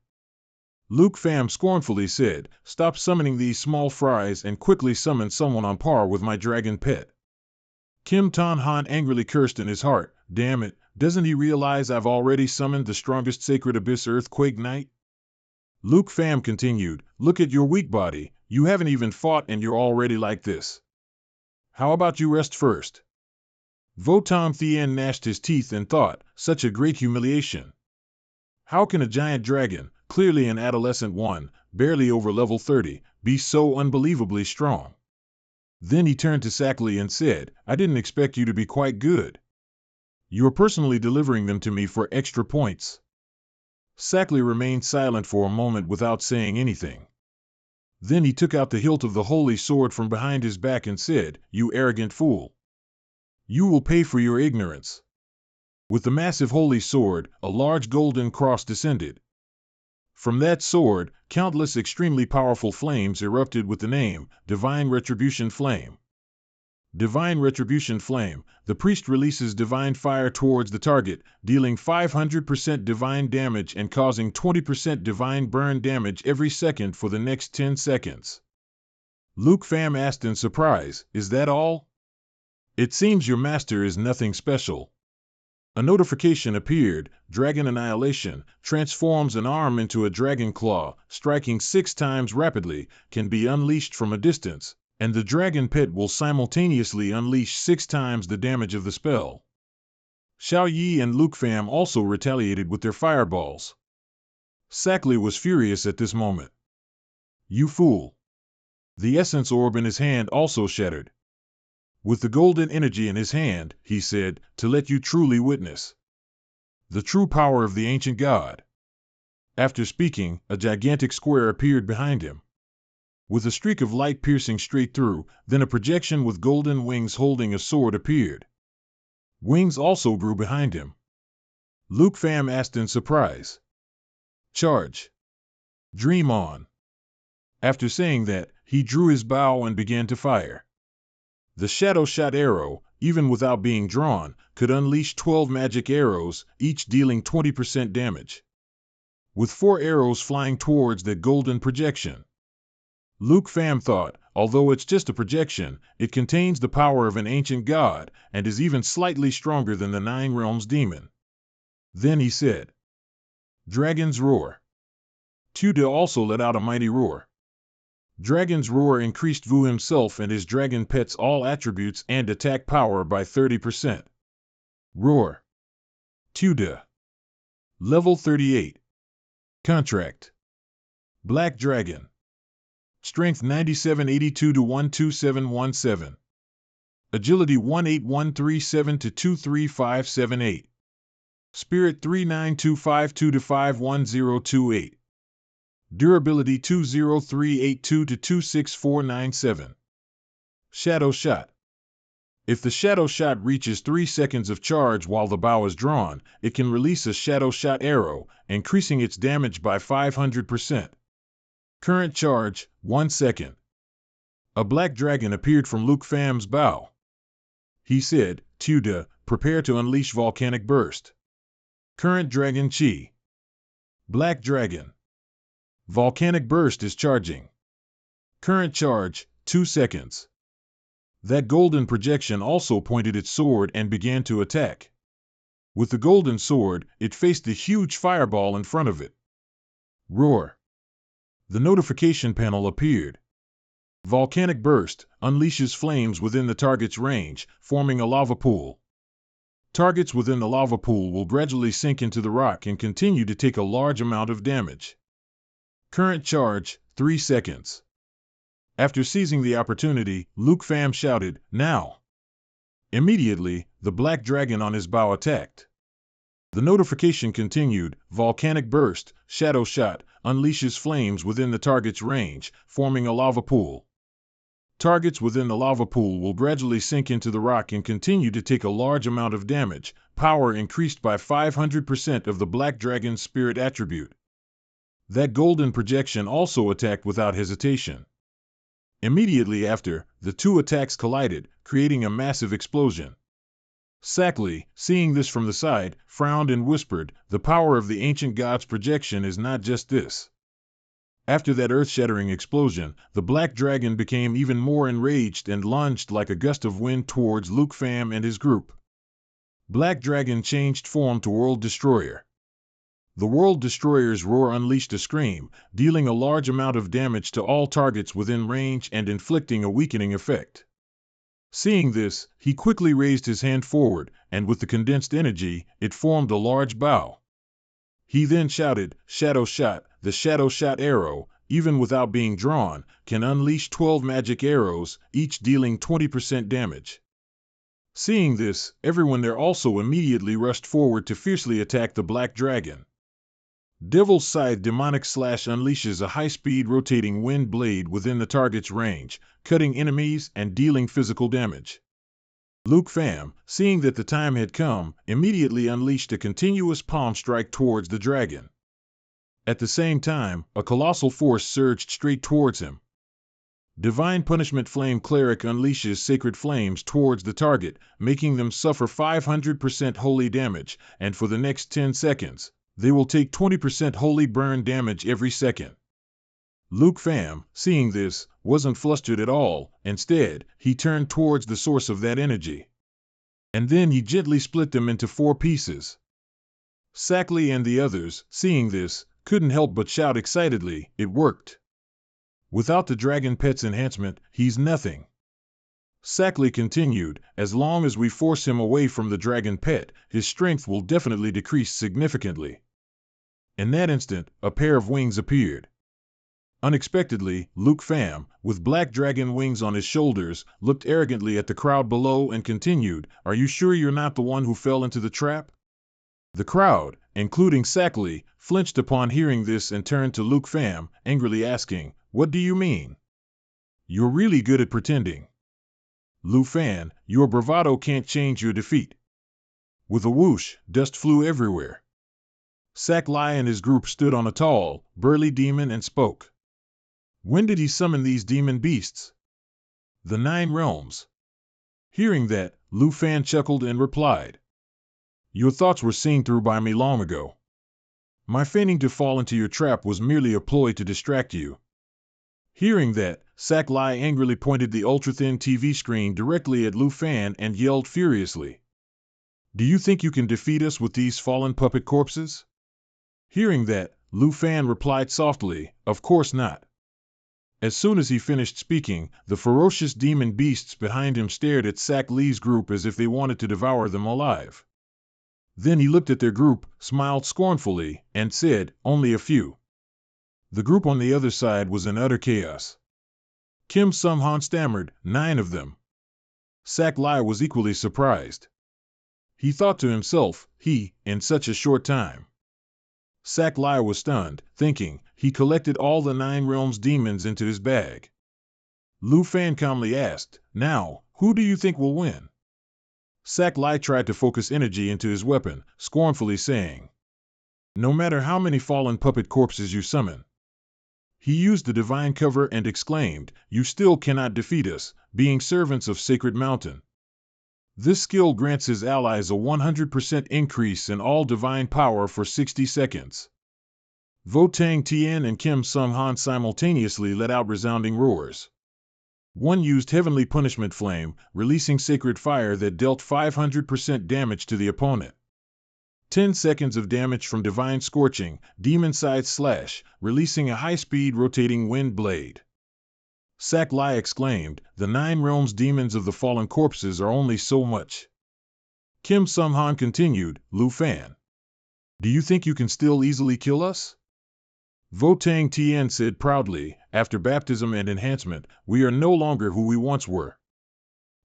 Luke Pham scornfully said, stop summoning these small fries and quickly summon someone on par with my dragon pet. Kim Tan-han angrily cursed in his heart. Damn it, doesn't he realize I've already summoned the strongest sacred abyss earthquake knight? Luke Pham continued, look at your weak body, you haven't even fought and you're already like this. How about you rest first? Votan Thien gnashed his teeth and thought, such a great humiliation. How can a giant dragon, clearly an adolescent one, barely over level 30, be so unbelievably strong? Then he turned to Sackley and said, I didn't expect you to be quite good. You're personally delivering them to me for extra points. Sackley remained silent for a moment without saying anything. Then he took out the hilt of the holy sword from behind his back and said, you arrogant fool. You will pay for your ignorance. With the massive holy sword, a large golden cross descended. From that sword, countless extremely powerful flames erupted with the name, Divine Retribution Flame. Divine Retribution Flame, the priest releases divine fire towards the target, dealing 500% divine damage and causing 20% divine burn damage every second for the next 10 seconds. Luke Pham asked in surprise, is that all? It seems your master is nothing special. A notification appeared, Dragon Annihilation, transforms an arm into a dragon claw, striking 6 times rapidly, can be unleashed from a distance, and the dragon pet will simultaneously unleash 6 times the damage of the spell. Xiao Yi and Luke Pham also retaliated with their fireballs. Sackley was furious at this moment. You fool! The essence orb in his hand also shattered. With the golden energy in his hand, he said, to let you truly witness the true power of the ancient god. After speaking, a gigantic square appeared behind him, with a streak of light piercing straight through. Then a projection with golden wings holding a sword appeared. Wings also grew behind him. Luke Pham asked in surprise, charge. Dream on. After saying that, he drew his bow and began to fire. The shadow shot arrow, even without being drawn, could unleash 12 magic arrows, each dealing 20% damage, with 4 arrows flying towards that golden projection. Luke Pham thought, although it's just a projection, it contains the power of an ancient god, and is even slightly stronger than the 9 Realms demon. Then he said, Dragon's Roar. Tuda also let out a mighty roar. Dragon's Roar increased Vu himself and his dragon pets all attributes and attack power by 30%. Roar. Tuda. Level 38. Contract. Black Dragon. Strength 9782 to 12717. Agility 18137 to 23578. Spirit 39252 to 51028. Durability 20382 to 26497. Shadow Shot. If the Shadow Shot reaches 3 seconds of charge while the bow is drawn, it can release a Shadow Shot arrow, increasing its damage by 500%. Current charge, 1 second. A black dragon appeared from Luke Pham's bow. He said, Tuda, prepare to unleash Volcanic Burst. Current Dragon Chi. Black Dragon. Volcanic Burst is charging. Current charge, 2 seconds. That golden projection also pointed its sword and began to attack. With the golden sword, it faced the huge fireball in front of it. Roar. The notification panel appeared. Volcanic Burst unleashes flames within the target's range, forming a lava pool. Targets within the lava pool will gradually sink into the rock and continue to take a large amount of damage. Current charge, 3 seconds. After seizing the opportunity, Luke Pham shouted, now! Immediately, the black dragon on his bow attacked. The notification continued, Volcanic Burst, Shadow Shot, unleashes flames within the target's range, forming a lava pool. Targets within the lava pool will gradually sink into the rock and continue to take a large amount of damage, power increased by 500% of the black dragon's spirit attribute. That golden projection also attacked without hesitation. Immediately after, the two attacks collided, creating a massive explosion. Sackley, seeing this from the side, frowned and whispered, the power of the ancient god's projection is not just this. After that earth-shattering explosion, the black dragon became even more enraged and lunged like a gust of wind towards Luke Pham and his group. Black Dragon changed form to World Destroyer. The World Destroyer's roar unleashed a scream, dealing a large amount of damage to all targets within range and inflicting a weakening effect. Seeing this, he quickly raised his hand forward, and with the condensed energy, it formed a large bow. He then shouted, "Shadow Shot." The Shadow Shot arrow, even without being drawn, can unleash 12 magic arrows, each dealing 20% damage. Seeing this, everyone there also immediately rushed forward to fiercely attack the Black Dragon. Devil's Scythe Demonic Slash unleashes a high-speed rotating wind blade within the target's range, cutting enemies and dealing physical damage. Luke Pham, seeing that the time had come, immediately unleashed a continuous palm strike towards the dragon. At the same time, a colossal force surged straight towards him. Divine Punishment Flame Cleric unleashes sacred flames towards the target, making them suffer 500% holy damage, and for the next 10 seconds, they will take 20% holy burn damage every second. Luke Pham, seeing this, wasn't flustered at all. Instead, he turned towards the source of that energy. And then he gently split them into 4 pieces. Sackley and the others, seeing this, couldn't help but shout excitedly, "It worked! Without the Dragon Pet's enhancement, he's nothing." Sackley continued, "As long as we force him away from the Dragon Pet, his strength will definitely decrease significantly." In that instant, a pair of wings appeared. Unexpectedly, Luke Pham, with black dragon wings on his shoulders, looked arrogantly at the crowd below and continued, "Are you sure you're not the one who fell into the trap?" The crowd, including Sackley, flinched upon hearing this and turned to Luke Pham, angrily asking, "What do you mean? You're really good at pretending. Lu Fan, your bravado can't change your defeat." With a whoosh, dust flew everywhere. Sackley and his group stood on a tall, burly demon and spoke. "When did he summon these demon beasts?" "The 9 realms." Hearing that, Lu Fan chuckled and replied, "Your thoughts were seen through by me long ago. My feigning to fall into your trap was merely a ploy to distract you." Hearing that, Sackley angrily pointed the ultra-thin TV screen directly at Lu Fan and yelled furiously, "Do you think you can defeat us with these fallen puppet corpses?" Hearing that, Lu Fan replied softly, "Of course not." As soon as he finished speaking, the ferocious demon beasts behind him stared at Sackley's group as if they wanted to devour them alive. Then he looked at their group, smiled scornfully, and said, "Only a few." The group on the other side was in utter chaos. Kim Sung-han stammered, 9 of them." Sackley was equally surprised. He thought to himself, in such a short time. Sackley was stunned, thinking, he collected all the 9 realms demons into his bag. Lu Fan calmly asked, "Now, who do you think will win?" Sackley tried to focus energy into his weapon, scornfully saying, "No matter how many fallen puppet corpses you summon." He used the divine cover and exclaimed, "You still cannot defeat us, being servants of Sacred Mountain." This skill grants his allies a 100% increase in all divine power for 60 seconds. Vo Tang Tien and Kim Sung-han simultaneously let out resounding roars. One used Heavenly Punishment Flame, releasing sacred fire that dealt 500% damage to the opponent. 10 seconds of damage from Divine Scorching, Demon Side Slash, releasing a high-speed rotating wind blade. Sackley exclaimed, "The 9 realms demons of the fallen corpses are only so much." Kim Sung-han continued, "Lu Fan, do you think you can still easily kill us?" Vo Tang Tien said proudly, "After baptism and enhancement, we are no longer who we once were."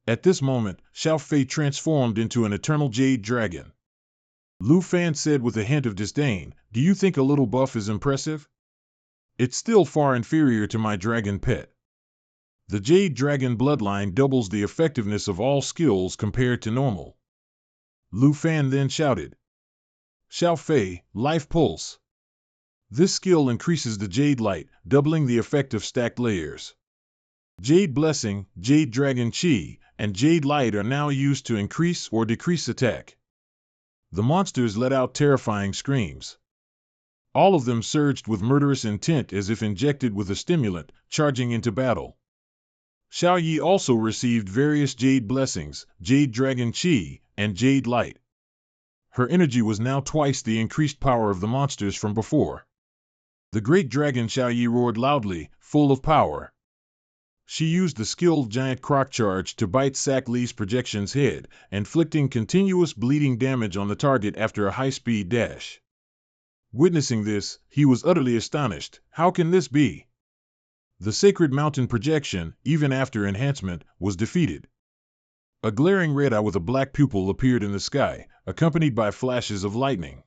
At this moment, Xiao Fei transformed into an eternal jade dragon. Lu Fan said with a hint of disdain, "Do you think a little buff is impressive? It's still far inferior to my dragon pet. The Jade Dragon bloodline doubles the effectiveness of all skills compared to normal." Lu Fan then shouted, "Xiao Fei, Life Pulse." This skill increases the Jade Light, doubling the effect of stacked layers. Jade Blessing, Jade Dragon Chi, and Jade Light are now used to increase or decrease attack. The monsters let out terrifying screams. All of them surged with murderous intent as if injected with a stimulant, charging into battle. Xiao Yi also received various Jade Blessings, Jade Dragon Qi, and Jade Light. Her energy was now twice the increased power of the monsters from before. The great dragon Xiao Yi roared loudly, full of power. She used the skilled giant croc charge to bite Sak Li's projection's head, inflicting continuous bleeding damage on the target after a high-speed dash. Witnessing this, he was utterly astonished. How can this be? The sacred mountain projection, even after enhancement, was defeated. A glaring red eye with a black pupil appeared in the sky, accompanied by flashes of lightning.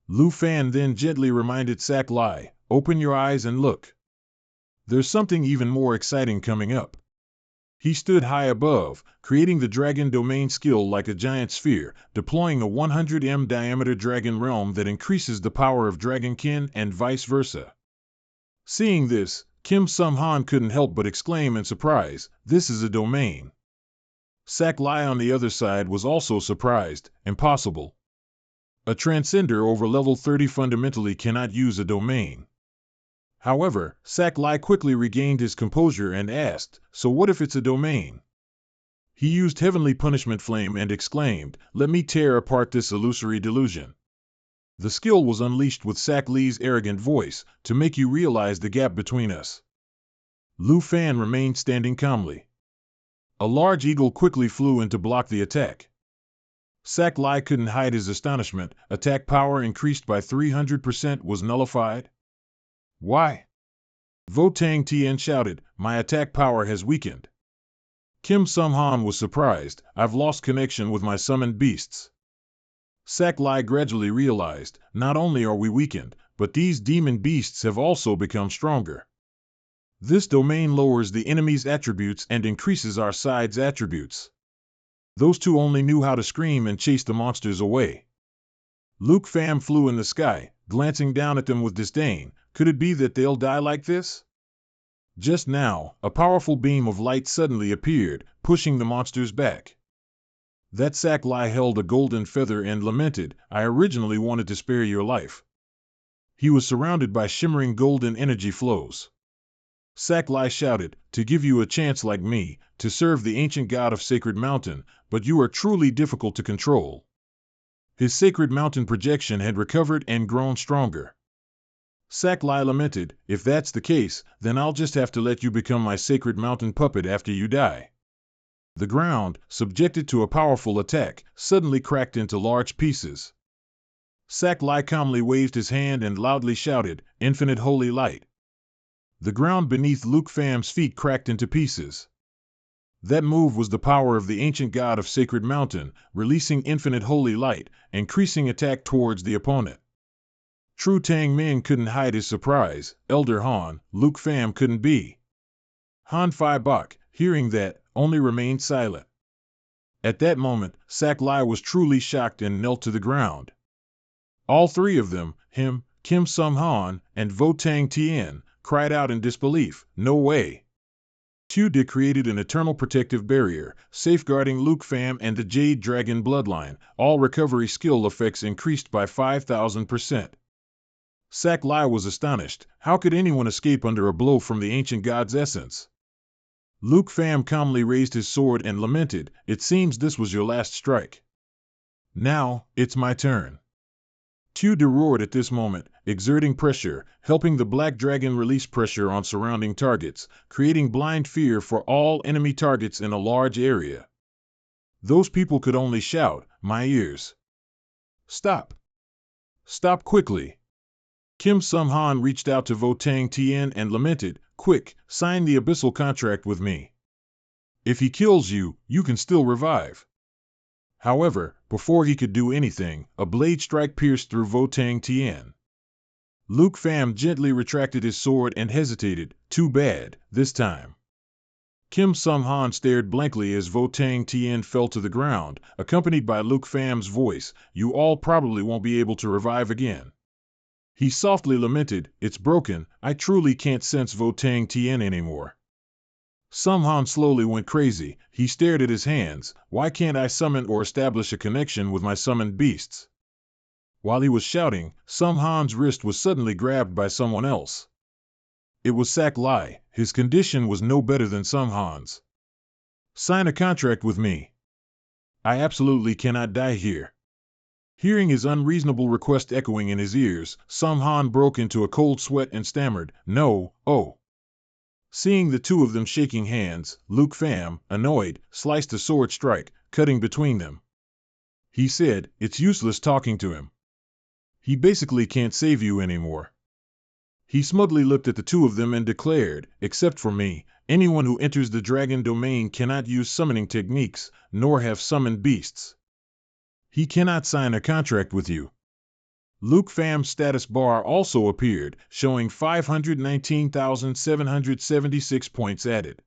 Lu Fan then gently reminded Sak Li, "Open your eyes and look. There's something even more exciting coming up." He stood high above, creating the dragon domain skill like a giant sphere, deploying a 100 m diameter dragon realm that increases the power of Dragonkin and vice versa. Seeing this, Kim Sum-Han couldn't help but exclaim in surprise, "This is a domain." Sak Li on the other side was also surprised. Impossible. A transcender over level 30 fundamentally cannot use a domain. However, Sak Li quickly regained his composure and asked, "So what if it's a domain?" He used Heavenly Punishment Flame and exclaimed, "Let me tear apart this illusory delusion." The skill was unleashed with Sak Li's arrogant voice, "To make you realize the gap between us." Lu Fan remained standing calmly. A large eagle quickly flew in to block the attack. Sak Li couldn't hide his astonishment. Attack power increased by 300% was nullified. Why? Vo Tang Tien shouted, "My attack power has weakened." Kim Sum-Han was surprised, "I've lost connection with my summoned beasts." Sak Li gradually realized, not only are we weakened, but these demon beasts have also become stronger. This domain lowers the enemy's attributes and increases our side's attributes. Those two only knew how to scream and chase the monsters away. Luke Pham flew in the sky, glancing down at them with disdain. Could it be that they'll die like this? Just now, a powerful beam of light suddenly appeared, pushing the monsters back. That Sak Li held a golden feather and lamented, "I originally wanted to spare your life." He was surrounded by shimmering golden energy flows. Sak Li shouted, "To give you a chance like me, to serve the ancient god of Sacred Mountain, but you are truly difficult to control." His Sacred Mountain projection had recovered and grown stronger. Sak Li lamented, "If that's the case, then I'll just have to let you become my Sacred Mountain puppet after you die." The ground, subjected to a powerful attack, suddenly cracked into large pieces. Sak Li calmly waved his hand and loudly shouted, "Infinite Holy Light." The ground beneath Luke Pham's feet cracked into pieces. That move was the power of the ancient god of Sacred Mountain, releasing infinite holy light, increasing attack towards the opponent. True Tang Min couldn't hide his surprise. Elder Han, Luke Pham couldn't be. Han Phi Bok, hearing that, only remained silent. At that moment, Sak Li was truly shocked and knelt to the ground. All three of them, him, Kim Sum-Han, and Vo Tang Tien, cried out in disbelief, "No way!" Tu De created an eternal protective barrier, safeguarding Luke Pham and the Jade Dragon bloodline. All recovery skill effects increased by 5,000%. Sak Li was astonished. How could anyone escape under a blow from the ancient god's essence? Luke Pham calmly raised his sword and lamented, "It seems this was your last strike. Now, it's my turn." Tu De roared at this moment, exerting pressure, helping the Black Dragon release pressure on surrounding targets, creating blind fear for all enemy targets in a large area. Those people could only shout, "My ears! Stop! Stop quickly!" Kim Sum-Han reached out to Vo Tang Tien and lamented, "Quick, sign the abyssal contract with me. If he kills you, you can still revive." However, before he could do anything, a blade strike pierced through Vo Tang Tien. Luke Pham gently retracted his sword and hesitated. Too bad, this time. Kim Sum-Han stared blankly as Vo Tang Tien fell to the ground, accompanied by Luke Pham's voice, "You all probably won't be able to revive again." He softly lamented, "It's broken, I truly can't sense Vo Tang Tien anymore." Sum-Han slowly went crazy. He stared at his hands. "Why can't I summon or establish a connection with my summoned beasts? While he was shouting, Sung Han's wrist was suddenly grabbed by someone else. It was Sak Lai. His condition was no better than Sung Han's. "Sign a contract with me. I absolutely cannot die here." Hearing his unreasonable request echoing in his ears, Sung Han broke into a cold sweat and stammered, "No, oh." Seeing the two of them shaking hands, Luke Pham, annoyed, sliced a sword strike, cutting between them. He said, "It's useless talking to him. He basically can't save you anymore." He smugly looked at the two of them and declared, "Except for me, anyone who enters the dragon domain cannot use summoning techniques, nor have summoned beasts. He cannot sign a contract with you." Luke Pham's status bar also appeared, showing 519,776 points added.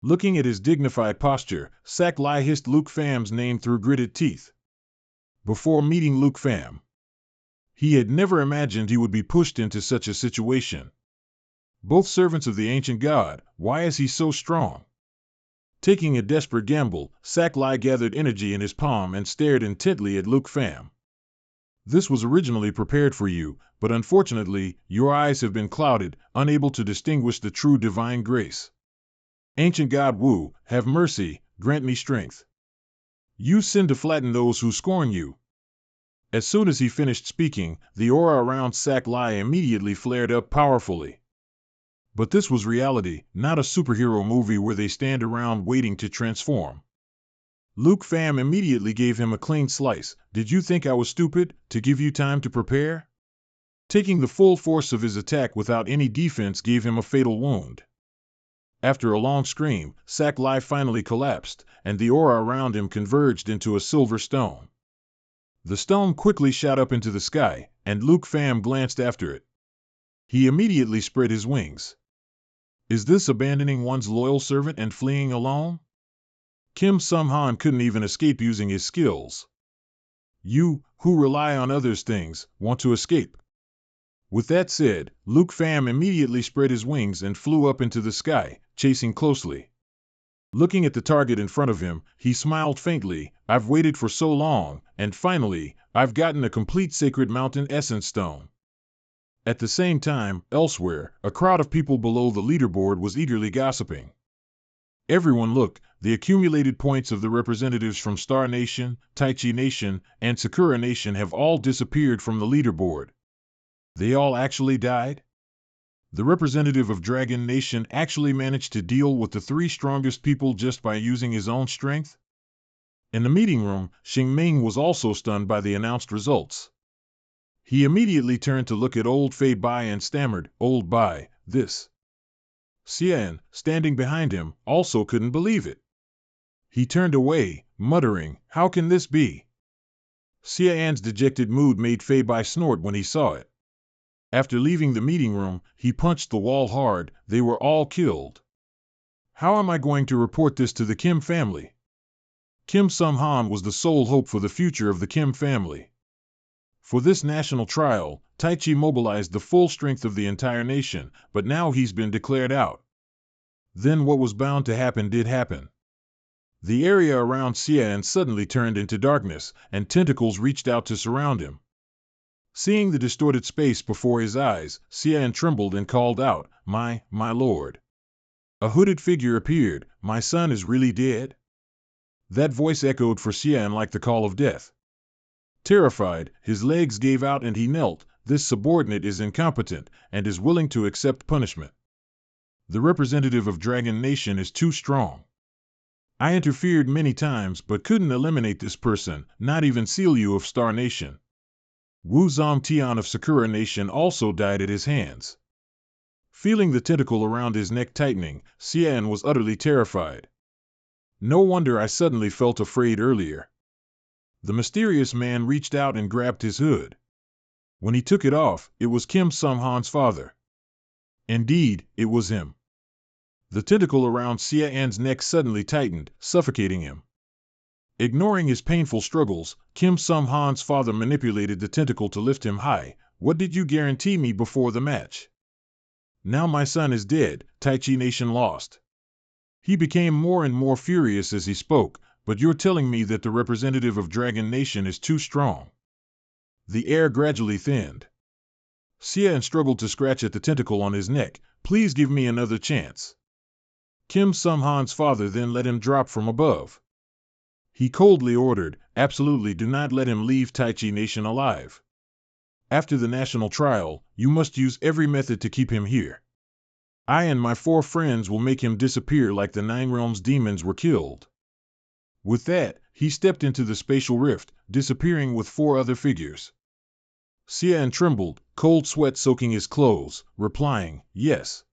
Looking at his dignified posture, Sak Lai hissed Luke Pham's name through gritted teeth. Before meeting Luke Pham, he had never imagined he would be pushed into such a situation. Both servants of the ancient god, why is he so strong? Taking a desperate gamble, Sak Lai gathered energy in his palm and stared intently at Luke Pham. "This was originally prepared for you, but unfortunately, your eyes have been clouded, unable to distinguish the true divine grace. Ancient God Wu, have mercy, grant me strength. Use sin to flatten those who scorn you." As soon as he finished speaking, the aura around Sak Lai immediately flared up powerfully. But this was reality, not a superhero movie where they stand around waiting to transform. Luke Pham immediately gave him a clean slice. "Did you think I was stupid, to give you time to prepare?" Taking the full force of his attack without any defense gave him a fatal wound. After a long scream, Sak Lai finally collapsed, and the aura around him converged into a silver stone. The stone quickly shot up into the sky, and Luke Pham glanced after it. He immediately spread his wings. Is this abandoning one's loyal servant and fleeing alone? Kim Sung Han couldn't even escape using his skills. You, who rely on others' things, want to escape. With that said, Luke Pham immediately spread his wings and flew up into the sky, chasing closely. Looking at the target in front of him, he smiled faintly. "I've waited for so long, and finally, I've gotten a complete Sacred Mountain Essence Stone." At the same time, elsewhere, a crowd of people below the leaderboard was eagerly gossiping. Everyone looked. The accumulated points of the representatives from Star Nation, Taichi Nation, and Sakura Nation have all disappeared from the leaderboard. They all actually died? The representative of Dragon Nation actually managed to deal with the three strongest people just by using his own strength? In the meeting room, Xing Ming was also stunned by the announced results. He immediately turned to look at old Fei Bai and stammered, "Old Bai, this." Xian, standing behind him, also couldn't believe it. He turned away, muttering, "How can this be?" Xian's dejected mood made Fei Bai snort when he saw it. After leaving the meeting room, he punched the wall hard. They were all killed. How am I going to report this to the Kim family? Kim Sung Han was the sole hope for the future of the Kim family. For this national trial, Taichi mobilized the full strength of the entire nation, but now he's been declared out. Then what was bound to happen did happen. The area around Xian suddenly turned into darkness, and tentacles reached out to surround him. Seeing the distorted space before his eyes, Xian trembled and called out, my lord." A hooded figure appeared. "My son is really dead?" That voice echoed for Xian like the call of death. Terrified, his legs gave out and he knelt. This subordinate is incompetent, and is willing to accept punishment. The representative of Dragon Nation is too strong. I interfered many times but couldn't eliminate this person, not even Sealyu of Star Nation. Wu Zongtian of Sakura Nation also died at his hands. Feeling the tentacle around his neck tightening, Xian was utterly terrified. No wonder I suddenly felt afraid earlier. The mysterious man reached out and grabbed his hood. When he took it off, it was Kim Sung Han's father. Indeed, it was him. The tentacle around Xian's neck suddenly tightened, suffocating him. Ignoring his painful struggles, Kim Sung Han's father manipulated the tentacle to lift him high. "What did you guarantee me before the match? Now my son is dead, Taichi Nation lost." He became more and more furious as he spoke. "But you're telling me that the representative of Dragon Nation is too strong." The air gradually thinned. Xian struggled to scratch at the tentacle on his neck. Please give me another chance. Kim Sung-han's father then let him drop from above. He coldly ordered, absolutely do not let him leave Taichi Nation alive. After the national trial, you must use every method to keep him here. I and my 4 friends will make him disappear like the 9 realms demons were killed. With that, he stepped into the spatial rift, disappearing with 4 other figures. Xian trembled, cold sweat soaking his clothes, replying, yes.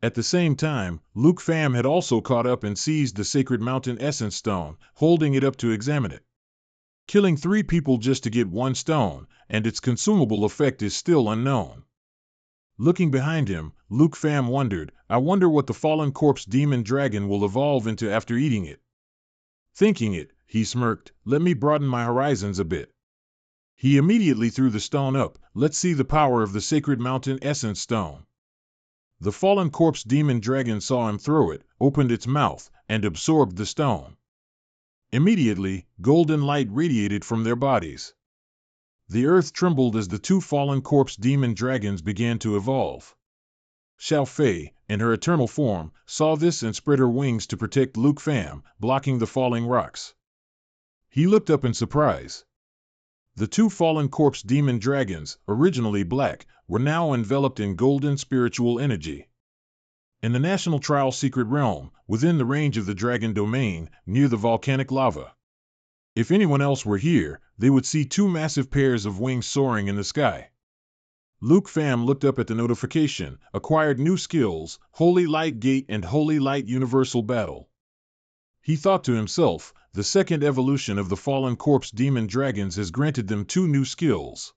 At the same time, Luke Pham had also caught up and seized the sacred mountain essence stone, holding it up to examine it. Killing 3 people just to get 1 stone, and its consumable effect is still unknown. Looking behind him, Luke Pham wondered, I wonder what the fallen corpse demon dragon will evolve into after eating it. Thinking it, he smirked, let me broaden my horizons a bit. He immediately threw the stone up. Let's see the power of the sacred mountain essence stone. The fallen corpse demon dragon saw him throw it, opened its mouth, and absorbed the stone. Immediately, golden light radiated from their bodies. The earth trembled as the 2 fallen corpse demon dragons began to evolve. Xiao Fei, in her eternal form, saw this and spread her wings to protect Luke Pham, blocking the falling rocks. He looked up in surprise. The 2 fallen corpse demon dragons, originally black, were now enveloped in golden spiritual energy. In the National Trial Secret Realm, within the range of the dragon domain, near the volcanic lava. If anyone else were here, they would see 2 massive pairs of wings soaring in the sky. Luke Pham looked up at the notification, acquired new skills, Holy Light Gate and Holy Light Universal Battle. He thought to himself, the second evolution of the fallen corpse demon dragons has granted them 2 new skills.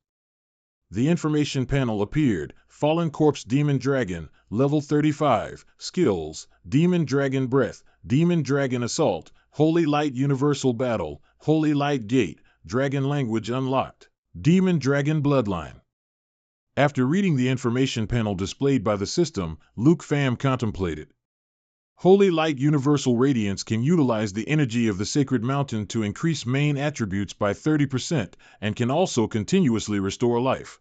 The information panel appeared, Fallen Corpse Demon Dragon, Level 35, Skills, Demon Dragon Breath, Demon Dragon Assault, Holy Light Universal Battle, Holy Light Gate, Dragon Language Unlocked, Demon Dragon Bloodline. After reading the information panel displayed by the system, Luke Pham contemplated. Holy Light Universal Radiance can utilize the energy of the sacred mountain to increase main attributes by 30% and can also continuously restore life.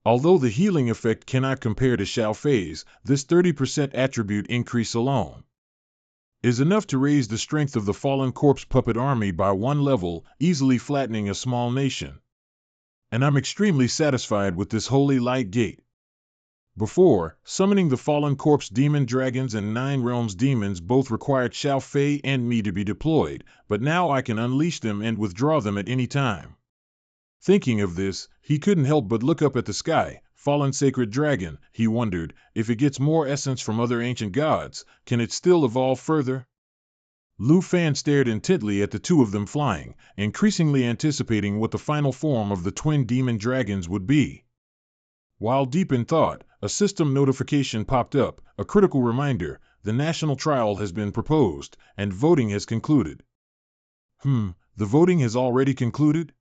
Although the healing effect cannot compare to Xiao Fei's, this 30% attribute increase alone is enough to raise the strength of the fallen corpse puppet army by 1 level, easily flattening a small nation. And I'm extremely satisfied with this Holy Light Gate. Before, summoning the fallen corpse demon dragons and 9 realms demons both required Xiao Fei and me to be deployed, but now I can unleash them and withdraw them at any time. Thinking of this, he couldn't help but look up at the sky. Fallen sacred dragon, he wondered, if it gets more essence from other ancient gods, can it still evolve further? Lu Fan stared intently at the 2 of them flying, increasingly anticipating what the final form of the twin demon dragons would be. While deep in thought, a system notification popped up, a critical reminder, the national trial has been proposed, and voting has concluded. The voting has already concluded?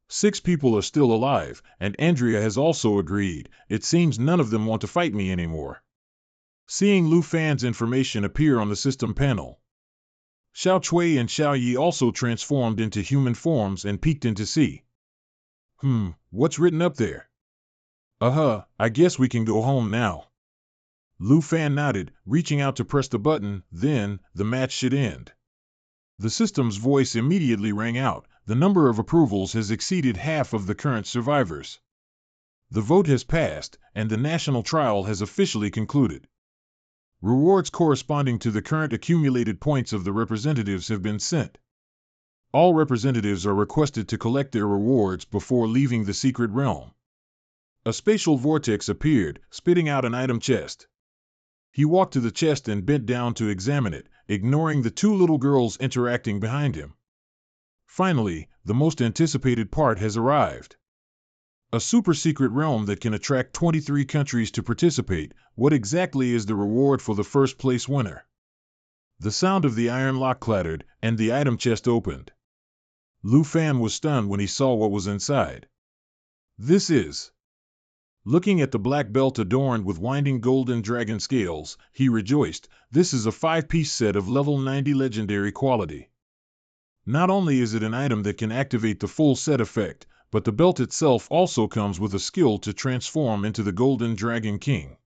6 people are still alive, and Andrea has also agreed. It seems none of them want to fight me anymore. Seeing Lu Fan's information appear on the system panel, Xiao Chui and Xiao Yi also transformed into human forms and peeked in to see. What's written up there? I guess we can go home now. Lu Fan nodded, reaching out to press the button, then, the match should end. The system's voice immediately rang out, the number of approvals has exceeded half of the current survivors. The vote has passed, and the national trial has officially concluded. Rewards corresponding to the current accumulated points of the representatives have been sent. All representatives are requested to collect their rewards before leaving the secret realm. A spatial vortex appeared, spitting out an item chest. He walked to the chest and bent down to examine it, ignoring the 2 little girls interacting behind him. Finally, the most anticipated part has arrived. A super-secret realm that can attract 23 countries to participate. What exactly is the reward for the first-place winner? The sound of the iron lock clattered, and the item chest opened. Lu Fan was stunned when he saw what was inside. This is... Looking at the black belt adorned with winding golden dragon scales, he rejoiced. This is a 5-piece set of level 90 legendary quality. Not only is it an item that can activate the full set effect, but the belt itself also comes with a skill to transform into the Golden Dragon King.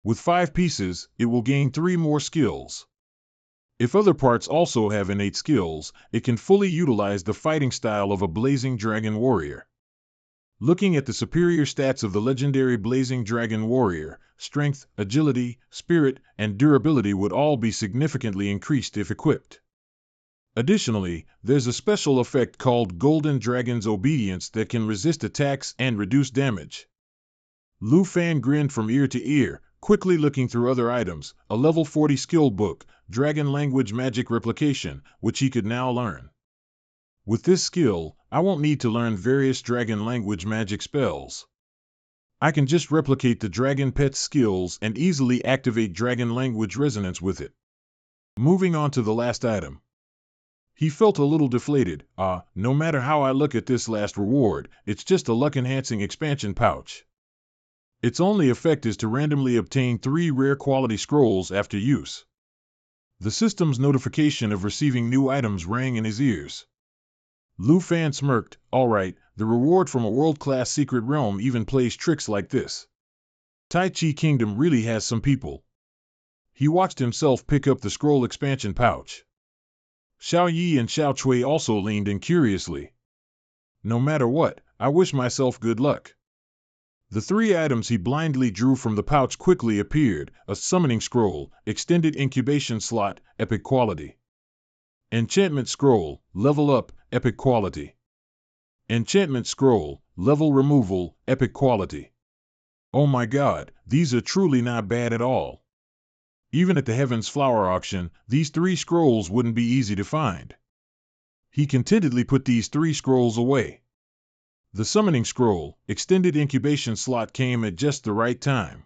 With 5 pieces, it will gain 3 more skills. If other parts also have innate skills, it can fully utilize the fighting style of a Blazing Dragon Warrior. Looking at the superior stats of the legendary Blazing Dragon Warrior, strength, agility, spirit, and durability would all be significantly increased if equipped. Additionally, there's a special effect called Golden Dragon's Obedience that can resist attacks and reduce damage. Lu Fan grinned from ear to ear, quickly looking through other items, a level 40 skill book, Dragon Language Magic Replication, which he could now learn. With this skill, I won't need to learn various Dragon Language magic spells. I can just replicate the Dragon Pet's skills and easily activate Dragon Language Resonance with it. Moving on to the last item. He felt a little deflated. No matter how I look at this last reward, it's just a luck-enhancing expansion pouch. Its only effect is to randomly obtain 3 rare quality scrolls after use. The system's notification of receiving new items rang in his ears. Lu Fan smirked. Alright, the reward from a world-class secret realm even plays tricks like this. Tai Chi Kingdom really has some people. He watched himself pick up the scroll expansion pouch. Xiao Yi and Xiao Cui also leaned in curiously. No matter what, I wish myself good luck. The 3 items he blindly drew from the pouch quickly appeared: a summoning scroll, extended incubation slot, epic quality. Enchantment scroll, level up, epic quality. Enchantment scroll, level removal, epic quality. Oh my god, these are truly not bad at all. Even at the Heaven's Flower auction, these 3 scrolls wouldn't be easy to find. He contentedly put these 3 scrolls away. The summoning scroll, extended incubation slot came at just the right time.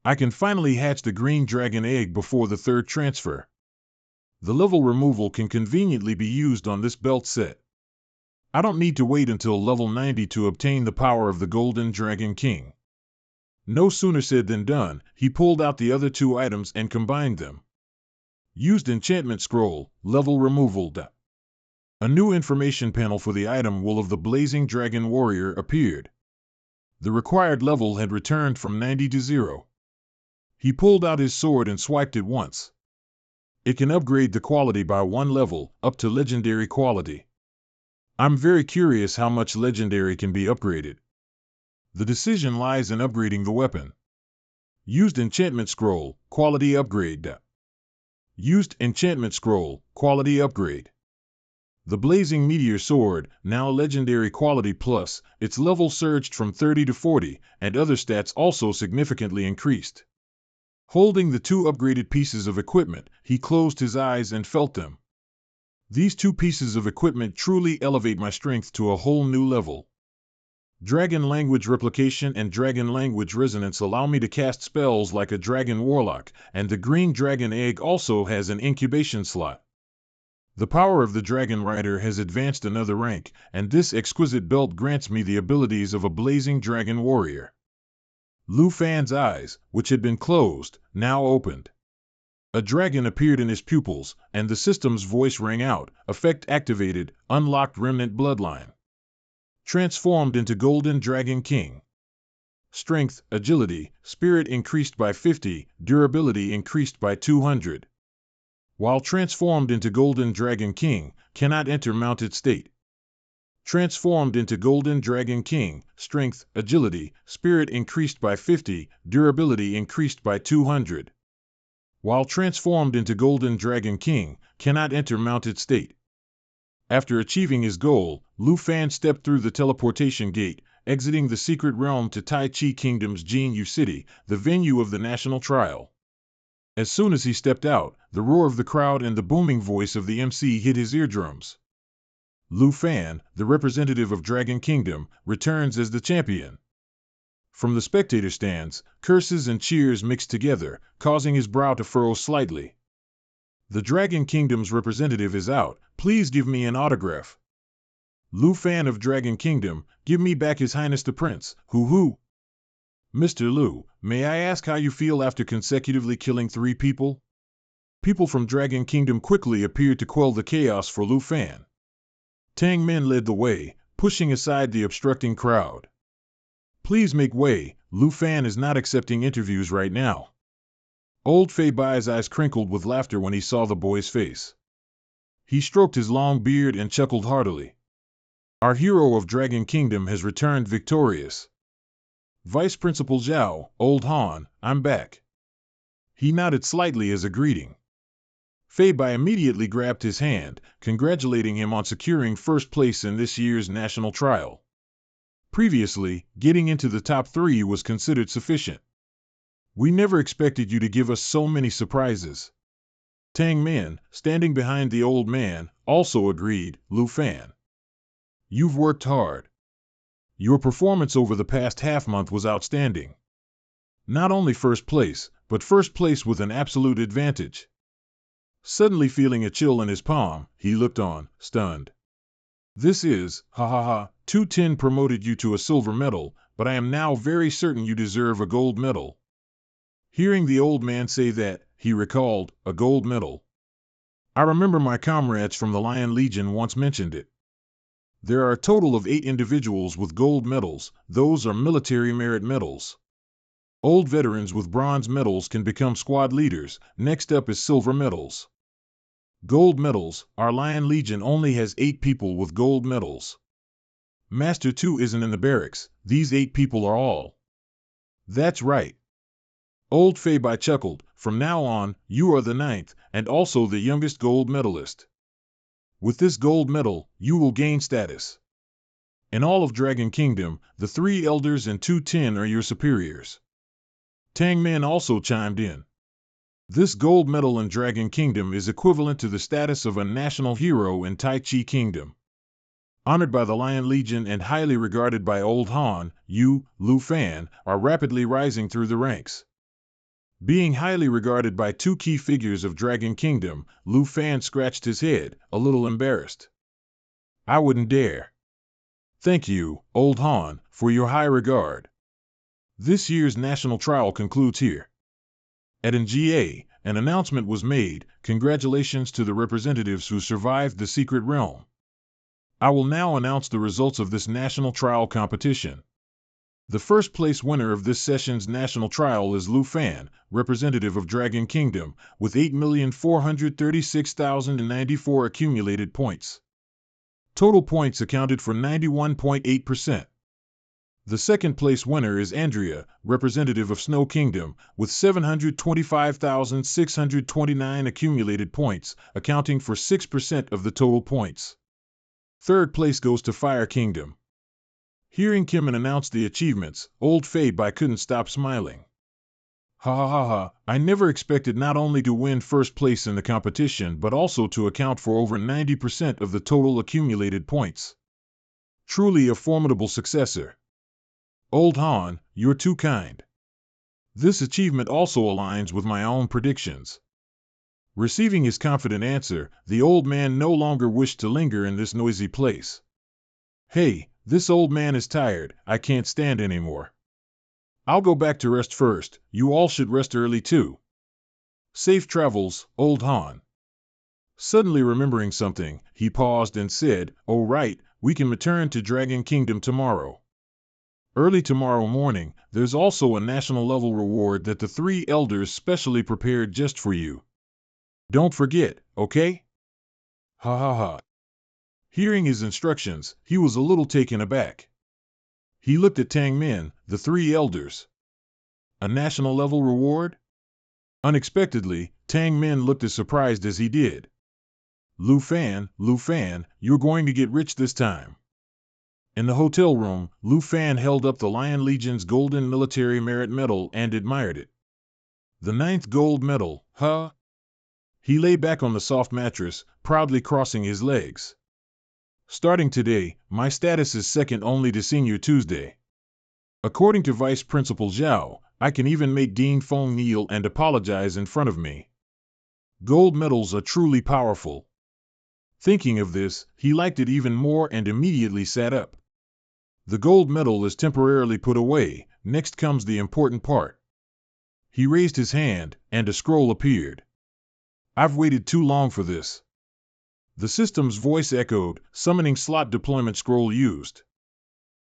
I can finally hatch the green dragon egg before the 3rd transfer. The level removal can conveniently be used on this belt set. I don't need to wait until level 90 to obtain the power of the Golden Dragon King. No sooner said than done, he pulled out the other 2 items and combined them. Used enchantment scroll, level removal. A new information panel for the item Wool of the Blazing Dragon Warrior appeared. The required level had returned from 90 to 0. He pulled out his sword and swiped it once. It can upgrade the quality by 1 level, up to legendary quality. I'm very curious how much legendary can be upgraded. The decision lies in upgrading the weapon. Used enchantment scroll, quality upgrade. Used enchantment scroll, quality upgrade. The Blazing Meteor Sword, now legendary quality plus, its level surged from 30 to 40, and other stats also significantly increased. Holding the 2 upgraded pieces of equipment, he closed his eyes and felt them. These 2 pieces of equipment truly elevate my strength to a whole new level. Dragon Language Replication and Dragon Language Resonance allow me to cast spells like a Dragon Warlock, and the Green Dragon Egg also has an incubation slot. The power of the Dragon Rider has advanced another rank, and this exquisite belt grants me the abilities of a Blazing Dragon Warrior. Lu Fan's eyes, which had been closed, now opened. A dragon appeared in his pupils, and the system's voice rang out. Effect activated, unlocked Remnant Bloodline. Transformed into Golden Dragon King. Strength, agility, spirit increased by 50, durability increased by 200. While transformed into Golden Dragon King, cannot enter mounted state. Transformed into Golden Dragon King, strength, agility, spirit increased by 50, durability increased by 200. While transformed into Golden Dragon King, cannot enter mounted state. After achieving his goal, Lu Fan stepped through the teleportation gate, exiting the secret realm to Tai Chi Kingdom's Jinyu City, the venue of the national trial. As soon as he stepped out, the roar of the crowd and the booming voice of the MC hit his eardrums. Lu Fan, the representative of Dragon Kingdom, returns as the champion. From the spectator stands, curses and cheers mixed together, causing his brow to furrow slightly. The Dragon Kingdom's representative is out. Please give me an autograph. Lu Fan of Dragon Kingdom, give me back His Highness the Prince. Hoo-hoo. Mr. Lu, may I ask how you feel after consecutively killing 3 people? People from Dragon Kingdom quickly appeared to quell the chaos for Lu Fan. Tang Min led the way, pushing aside the obstructing crowd. Please make way, Lu Fan is not accepting interviews right now. Old Fei Bai's eyes crinkled with laughter when he saw the boy's face. He stroked his long beard and chuckled heartily. Our hero of Dragon Kingdom has returned victorious. Vice Principal Zhao, Old Han, I'm back. He nodded slightly as a greeting. Fei Bai immediately grabbed his hand, congratulating him on securing first place in this year's national trial. Previously, getting into the top 3 was considered sufficient. We never expected you to give us so many surprises. Tang Min, standing behind the old man, also agreed, Lu Fan. You've worked hard. Your performance over the past half-month was outstanding. Not only first place, but first place with an absolute advantage. Suddenly feeling a chill in his palm, he looked on, stunned. This is, ha ha ha, 210 promoted you to a silver medal, but I am now very certain you deserve a gold medal. Hearing the old man say that, he recalled, a gold medal. I remember my comrades from the Lion Legion once mentioned it. There are a total of 8 individuals with gold medals, those are military merit medals. Old veterans with bronze medals can become squad leaders, next up is silver medals. Gold medals, our Lion Legion only has 8 people with gold medals. Master 2 isn't in the barracks, these 8 people are all. That's right. Old Fei Bai chuckled, from now on, you are the 9th, and also the youngest gold medalist. With this gold medal, you will gain status. In all of Dragon Kingdom, the 3 elders and 210 are your superiors. Tang Min also chimed in. This gold medal in Dragon Kingdom is equivalent to the status of a national hero in Tai Chi Kingdom. Honored by the Lion Legion and highly regarded by Old Han, you, Lu Fan, are rapidly rising through the ranks. Being highly regarded by 2 key figures of Dragon Kingdom, Lu Fan scratched his head, a little embarrassed. I wouldn't dare. Thank you, Old Han, for your high regard. This year's national trial concludes here. At NGA, an announcement was made, congratulations to the representatives who survived the secret realm. I will now announce the results of this national trial competition. The first place winner of this session's national trial is Lu Fan, representative of Dragon Kingdom, with 8,436,094 accumulated points. Total points accounted for 91.8%. The second place winner is Andrea, representative of Snow Kingdom, with 725,629 accumulated points, accounting for 6% of the total points. Third place goes to Fire Kingdom. Hearing Kimon announce the achievements, Old Fei Bai couldn't stop smiling. Ha ha ha ha, I never expected not only to win first place in the competition but also to account for over 90% of the total accumulated points. Truly a formidable successor. Old Han, you're too kind. This achievement also aligns with my own predictions. Receiving his confident answer, the old man no longer wished to linger in this noisy place. Hey, this old man is tired, I can't stand anymore. I'll go back to rest first, you all should rest early too. Safe travels, Old Han. Suddenly remembering something, he paused and said, oh right, we can return to Dragon Kingdom tomorrow. Early tomorrow morning, there's also a national level reward that the 3 elders specially prepared just for you. Don't forget, okay? Ha ha ha. Hearing his instructions, he was a little taken aback. He looked at Tang Min, the 3 elders. A national level reward? Unexpectedly, Tang Min looked as surprised as he did. Lu Fan, you're going to get rich this time. In the hotel room, Lu Fan held up the Lion Legion's Golden Military Merit Medal and admired it. The 9th gold medal, huh? He lay back on the soft mattress, proudly crossing his legs. Starting today, my status is second only to Senior Tuesday. According to Vice Principal Zhao, I can even make Dean Feng kneel and apologize in front of me. Gold medals are truly powerful. Thinking of this, he liked it even more and immediately sat up. The gold medal is temporarily put away, next comes the important part. He raised his hand, and a scroll appeared. I've waited too long for this. The system's voice echoed, summoning slot deployment scroll used.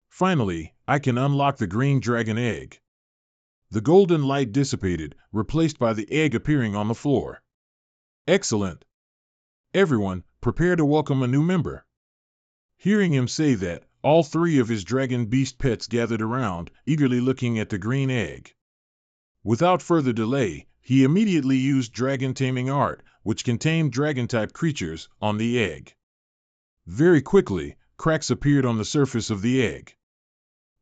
Finally, I can unlock the green dragon egg. The golden light dissipated, replaced by the egg appearing on the floor. Excellent. Everyone, prepare to welcome a new member. Hearing him say that, all three of his dragon beast pets gathered around, eagerly looking at the green egg. Without further delay, he immediately used dragon taming art, which can tame dragon-type creatures, on the egg. Very quickly, cracks appeared on the surface of the egg.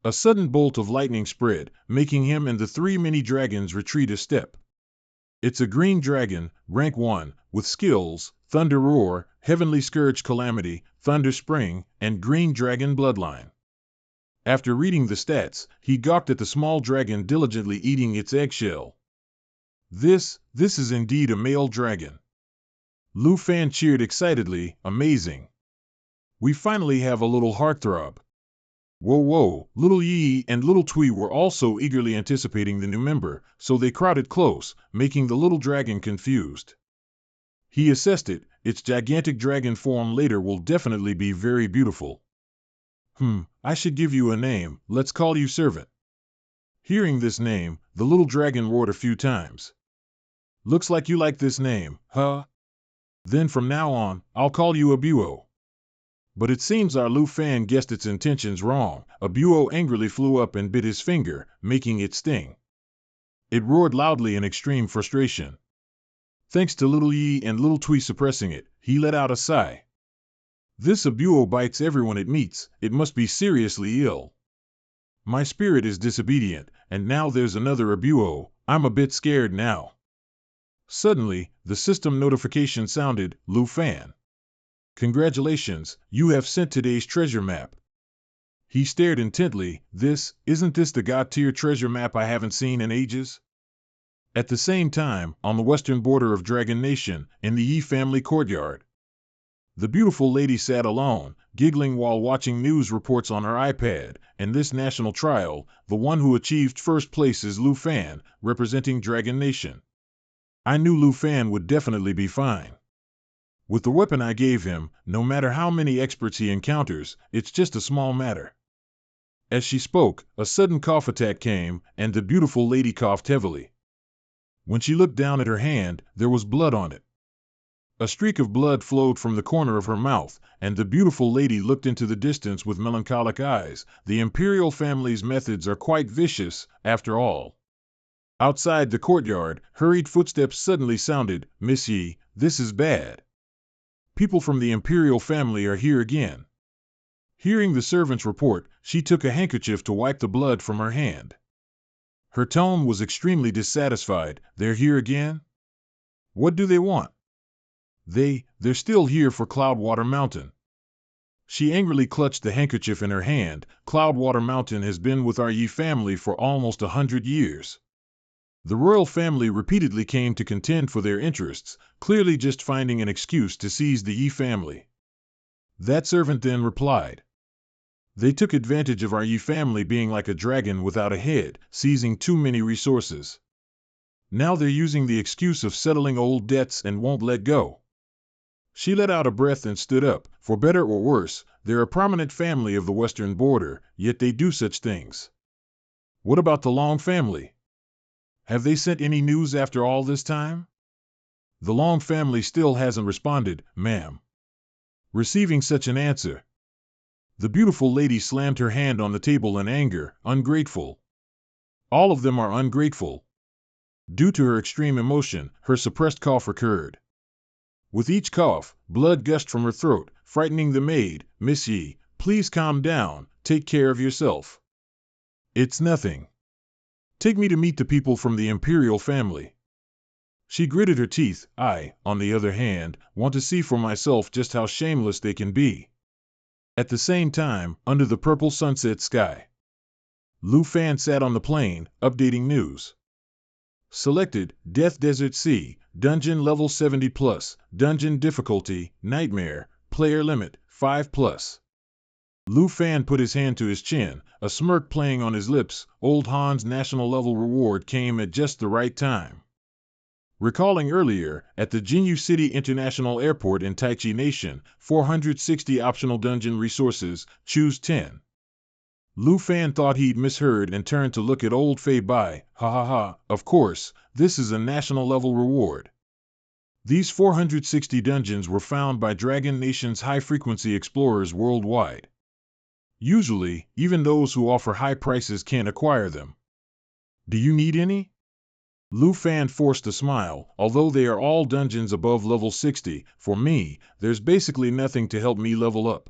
A sudden bolt of lightning spread, making him and the three mini-dragons retreat a step. It's a green dragon, rank 1, with skills, Thunder Roar, Heavenly Scourge Calamity, Thunder Spring, and Green Dragon Bloodline. After reading the stats, he gawked at the small dragon diligently eating its eggshell. This is indeed a male dragon. Lu Fan cheered excitedly, amazing. We finally have a little heartthrob. Whoa, Little Yi and Little Twee were also eagerly anticipating the new member, so they crowded close, making the little dragon confused. He assessed it, its gigantic dragon form later will definitely be very beautiful. I should give you a name, let's call you Servant. Hearing this name, the little dragon roared a few times. Looks like you like this name, huh? Then from now on, I'll call you Abuo. But it seems our Lu Fan guessed its intentions wrong. Abuo angrily flew up and bit his finger, making it sting. It roared loudly in extreme frustration. Thanks to Little Yi and Little Twee suppressing it, he let out a sigh. This Abuo bites everyone it meets, it must be seriously ill. My spirit is disobedient, and now there's another Abuo, I'm a bit scared now. Suddenly, the system notification sounded, Lu Fan. Congratulations, you have sent today's treasure map. He stared intently, isn't this the God-tier treasure map I haven't seen in ages? At the same time, on the western border of Dragon Nation, in the Yi family courtyard, the beautiful lady sat alone, giggling while watching news reports on her iPad, and this national trial, the one who achieved first place is Lu Fan, representing Dragon Nation. I knew Lu Fan would definitely be fine. With the weapon I gave him, no matter how many experts he encounters, it's just a small matter. As she spoke, a sudden cough attack came, and the beautiful lady coughed heavily. When she looked down at her hand, there was blood on it. A streak of blood flowed from the corner of her mouth, and the beautiful lady looked into the distance with melancholic eyes. The imperial family's methods are quite vicious, after all. Outside the courtyard, hurried footsteps suddenly sounded. Miss Yi, this is bad. People from the imperial family are here again. Hearing the servant's report, she took a handkerchief to wipe the blood from her hand. Her tone was extremely dissatisfied. They're here again? What do they want? They're still here for Cloudwater Mountain. She angrily clutched the handkerchief in her hand. Cloudwater Mountain has been with our Yi family for almost 100 years. The royal family repeatedly came to contend for their interests, clearly just finding an excuse to seize the Yi family. That servant then replied. They took advantage of our Yi family being like a dragon without a head, seizing too many resources. Now they're using the excuse of settling old debts and won't let go. She let out a breath and stood up. For better or worse, they're a prominent family of the western border, yet they do such things. What about the Long family? Have they sent any news after all this time? The Long family still hasn't responded, ma'am. Receiving such an answer, the beautiful lady slammed her hand on the table in anger. Ungrateful. All of them are ungrateful. Due to her extreme emotion, her suppressed cough recurred. With each cough, blood gushed from her throat, frightening the maid. Miss Yi, please calm down, take care of yourself. It's nothing. Take me to meet the people from the imperial family. She gritted her teeth. I, on the other hand, want to see for myself just how shameless they can be. At the same time, under the purple sunset sky, Lu Fan sat on the plane, updating news. Selected, Death Desert Sea, Dungeon Level 70+, Dungeon Difficulty, Nightmare, Player Limit, 5+. Lu Fan put his hand to his chin, a smirk playing on his lips. Old Han's national level reward came at just the right time. Recalling earlier, at the Jinyu City International Airport in Taichi Nation, 460 optional dungeon resources, choose 10. Lu Fan thought he'd misheard and turned to look at old Fei Bai. Ha ha ha, of course, this is a national level reward. These 460 dungeons were found by Dragon Nation's high-frequency explorers worldwide. Usually, even those who offer high prices can't acquire them. Do you need any? Lu Fan forced a smile. Although they are all dungeons above level 60, for me, there's basically nothing to help me level up.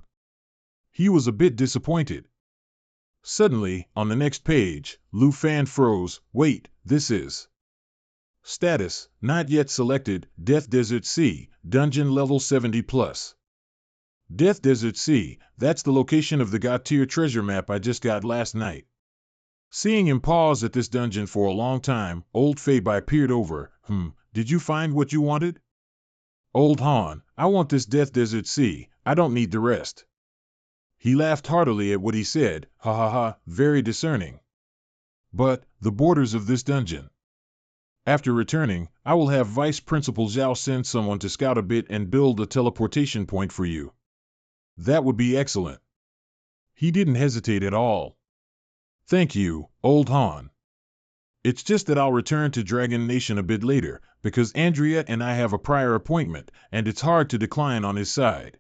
He was a bit disappointed. Suddenly, on the next page, Lu Fan froze. Wait, this is... Status, not yet selected, Death Desert Sea, dungeon level 70 plus. Death Desert Sea, that's the location of the God-tier treasure map I just got last night. Seeing him pause at this dungeon for a long time, old Fei Bai peered over. Did you find what you wanted? Old Han, I want this Death Desert Sea, I don't need the rest. He laughed heartily at what he said. Ha ha ha, very discerning. But, the borders of this dungeon. After returning, I will have Vice Principal Zhao send someone to scout a bit and build a teleportation point for you. That would be excellent. He didn't hesitate at all. Thank you, old Han. It's just that I'll return to Dragon Nation a bit later, because Andrea and I have a prior appointment, and it's hard to decline on his side.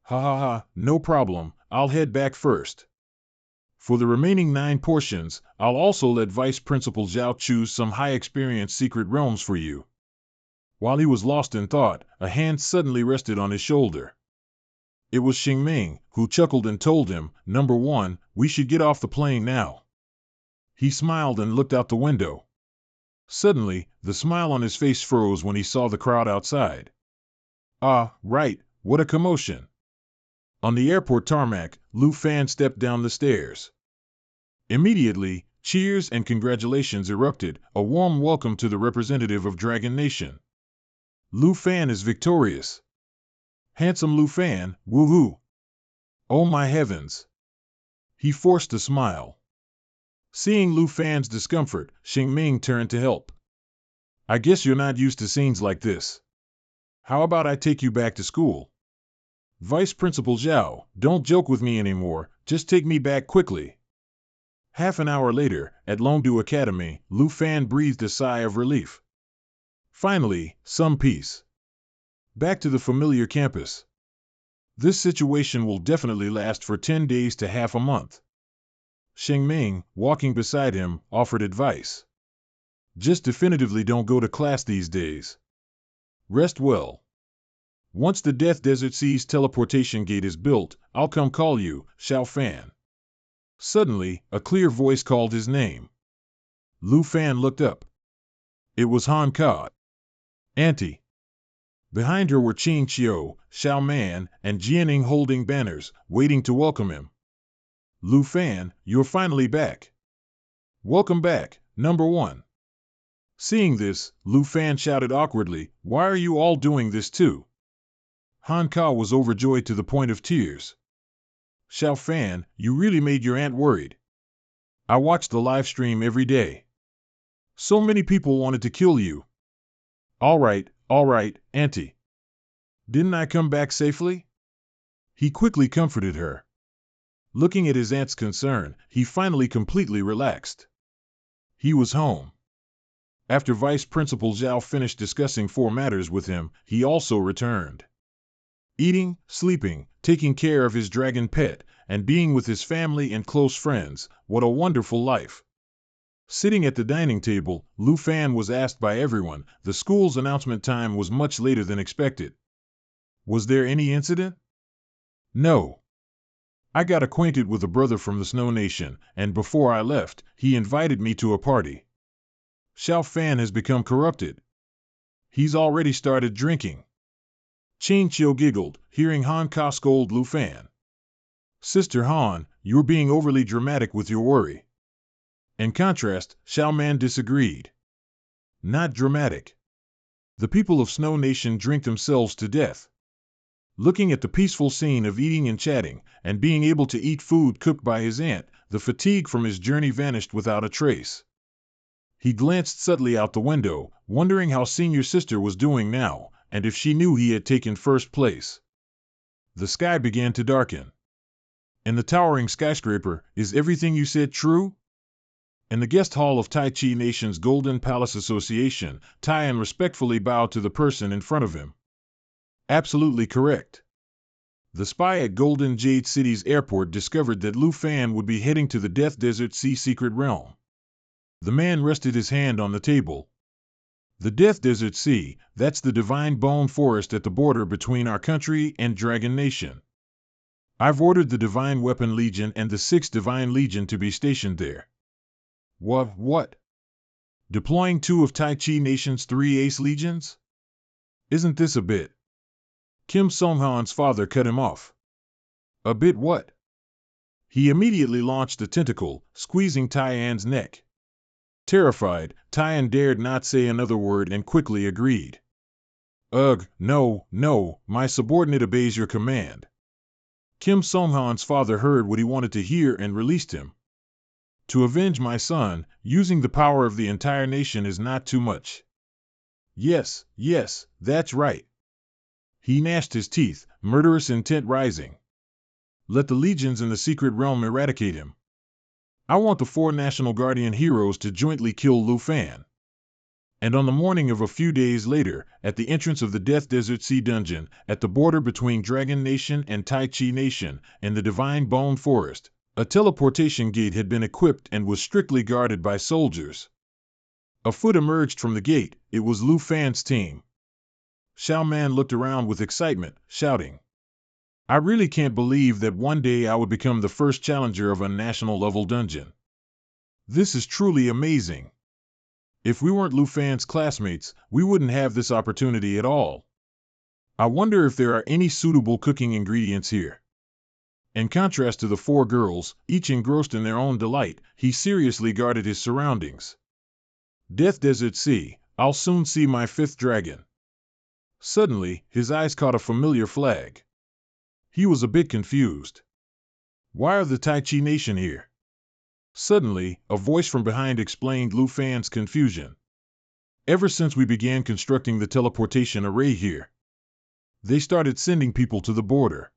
Ha ha ha, no problem, I'll head back first. For the remaining 9 portions, I'll also let Vice Principal Zhao choose some high-experience secret realms for you. While he was lost in thought, a hand suddenly rested on his shoulder. It was Xingming, who chuckled and told him, Number 1, we should get off the plane now. He smiled and looked out the window. Suddenly, the smile on his face froze when he saw the crowd outside. Ah, right, what a commotion. On the airport tarmac, Lu Fan stepped down the stairs. Immediately, cheers and congratulations erupted, a warm welcome to the representative of Dragon Nation. Lu Fan is victorious. Handsome Lu Fan, woohoo! Oh my heavens! He forced a smile. Seeing Lu Fan's discomfort, Xingming turned to help. I guess you're not used to scenes like this. How about I take you back to school? Vice Principal Zhao, don't joke with me anymore, just take me back quickly. Half an hour later, at Longdu Academy, Lu Fan breathed a sigh of relief. Finally, some peace. Back to the familiar campus. This situation will definitely last for 10 days to half a month. Xingming, walking beside him, offered advice. Just definitively don't go to class these days. Rest well. Once the Death Desert Sea's teleportation gate is built, I'll come call you, Xiao Fan. Suddenly, a clear voice called his name. Lu Fan looked up. It was Han Ka. Auntie. Behind her were Qing Qiu, Xiao Man, and Jianing holding banners, waiting to welcome him. Lu Fan, you're finally back. Welcome back, number 1. Seeing this, Lu Fan shouted awkwardly, why are you all doing this too? Han Ka was overjoyed to the point of tears. Xiao Fan, you really made your aunt worried. I watched the live stream every day. So many people wanted to kill you. All right, auntie. Didn't I come back safely? He quickly comforted her. Looking at his aunt's concern, he finally completely relaxed. He was home. After Vice Principal Zhao finished discussing 4 matters with him, he also returned. Eating, sleeping, taking care of his dragon pet, and being with his family and close friends, what a wonderful life. Sitting at the dining table, Lu Fan was asked by everyone. The school's announcement time was much later than expected. Was there any incident? No. I got acquainted with a brother from the Snow Nation, and before I left, he invited me to a party. Xiao Fan has become corrupted. He's already started drinking. Qing Qiu giggled, hearing Han Ka scold Lu Fan. Sister Han, you're being overly dramatic with your worry. In contrast, Xiao Man disagreed. Not dramatic. The people of Snow Nation drink themselves to death. Looking at the peaceful scene of eating and chatting, and being able to eat food cooked by his aunt, the fatigue from his journey vanished without a trace. He glanced subtly out the window, wondering how Senior Sister was doing now, and if she knew he had taken first place. The sky began to darken. In the towering skyscraper, is everything you said true? In the guest hall of Tai Chi Nation's Golden Palace Association, Taiyan respectfully bowed to the person in front of him. Absolutely correct. The spy at Golden Jade City's airport discovered that Lu Fan would be heading to the Death Desert Sea secret realm. The man rested his hand on the table. The Death Desert Sea, that's the Divine Bone Forest at the border between our country and Dragon Nation. I've ordered the Divine Weapon Legion and the 6th Divine Legion to be stationed there. What? Deploying 2 of Tai Chi Nation's 3 Ace Legions? Isn't this a bit? Kim Songhan's father cut him off. A bit what? He immediately launched a tentacle, squeezing Taiyan's neck. Terrified, Taiyan dared not say another word and quickly agreed. Ugh, no, my subordinate obeys your command. Kim Songhan's father heard what he wanted to hear and released him. To avenge my son, using the power of the entire nation is not too much. Yes, that's right. He gnashed his teeth, murderous intent rising. Let the legions in the secret realm eradicate him. I want the 4 National Guardian heroes to jointly kill Lu Fan. And on the morning of a few days later, at the entrance of the Death Desert Sea Dungeon, at the border between Dragon Nation and Tai Chi Nation, in the Divine Bone Forest, a teleportation gate had been equipped and was strictly guarded by soldiers. A foot emerged from the gate. It was Lu Fan's team. Xiao Man looked around with excitement, shouting, I really can't believe that one day I would become the first challenger of a national-level dungeon. This is truly amazing. If we weren't Lu Fan's classmates, we wouldn't have this opportunity at all. I wonder if there are any suitable cooking ingredients here. In contrast to the 4 girls, each engrossed in their own delight, he seriously guarded his surroundings. Death Desert Sea, I'll soon see my 5th dragon. Suddenly, his eyes caught a familiar flag. He was a bit confused. Why are the Tai Chi Nation here? Suddenly, a voice from behind explained Lu Fan's confusion. Ever since we began constructing the teleportation array here, they started sending people to the border.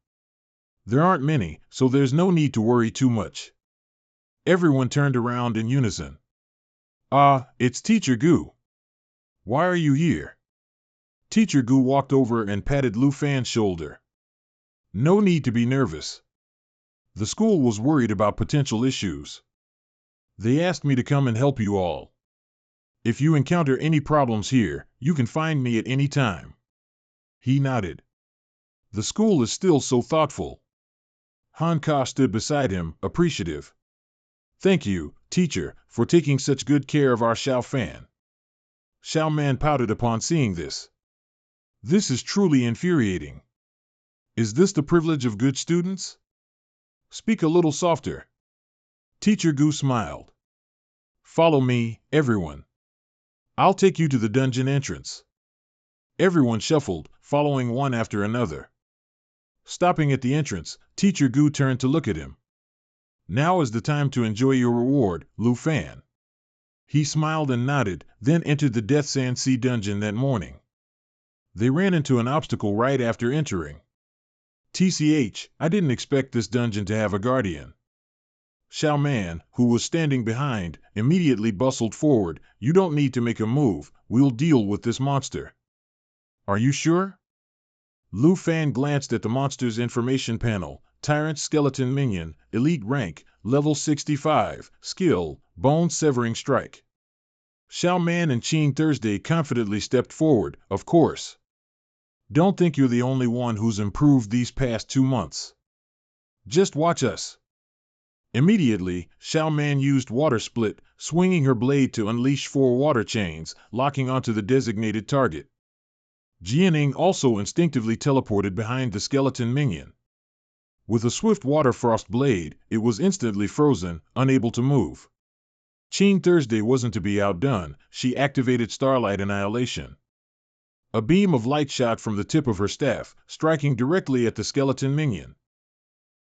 There aren't many, so there's no need to worry too much. Everyone turned around in unison. It's Teacher Gu. Why are you here? Teacher Gu walked over and patted Lu Fan's shoulder. No need to be nervous. The school was worried about potential issues. They asked me to come and help you all. If you encounter any problems here, you can find me at any time. He nodded. The school is still so thoughtful. Han Ka stood beside him, appreciative. Thank you, teacher, for taking such good care of our Xiao Fan. Xiao Man pouted upon seeing this. This is truly infuriating. Is this the privilege of good students? Speak a little softer. Teacher Gu smiled. Follow me, everyone. I'll take you to the dungeon entrance. Everyone shuffled, following one after another. Stopping at the entrance, Teacher Gu turned to look at him. Now is the time to enjoy your reward, Lu Fan. He smiled and nodded, then entered the Death Sand Sea dungeon that morning. They ran into an obstacle right after entering. TCH, I didn't expect this dungeon to have a guardian. Xiao Man, who was standing behind, immediately bustled forward. You don't need to make a move, we'll deal with this monster. Are you sure? Lu Fan glanced at the monster's information panel. Tyrant Skeleton Minion, Elite Rank, Level 65, Skill, Bone Severing Strike. Xiao Man and Qing Thursday confidently stepped forward. Of course. Don't think you're the only one who's improved these past 2 months. Just watch us. Immediately, Xiao Man used Water Split, swinging her blade to unleash 4 water chains, locking onto the designated target. Jianing also instinctively teleported behind the skeleton minion. With a swift water frost blade, it was instantly frozen, unable to move. Qing Thursday wasn't to be outdone. She activated Starlight Annihilation. A beam of light shot from the tip of her staff, striking directly at the skeleton minion.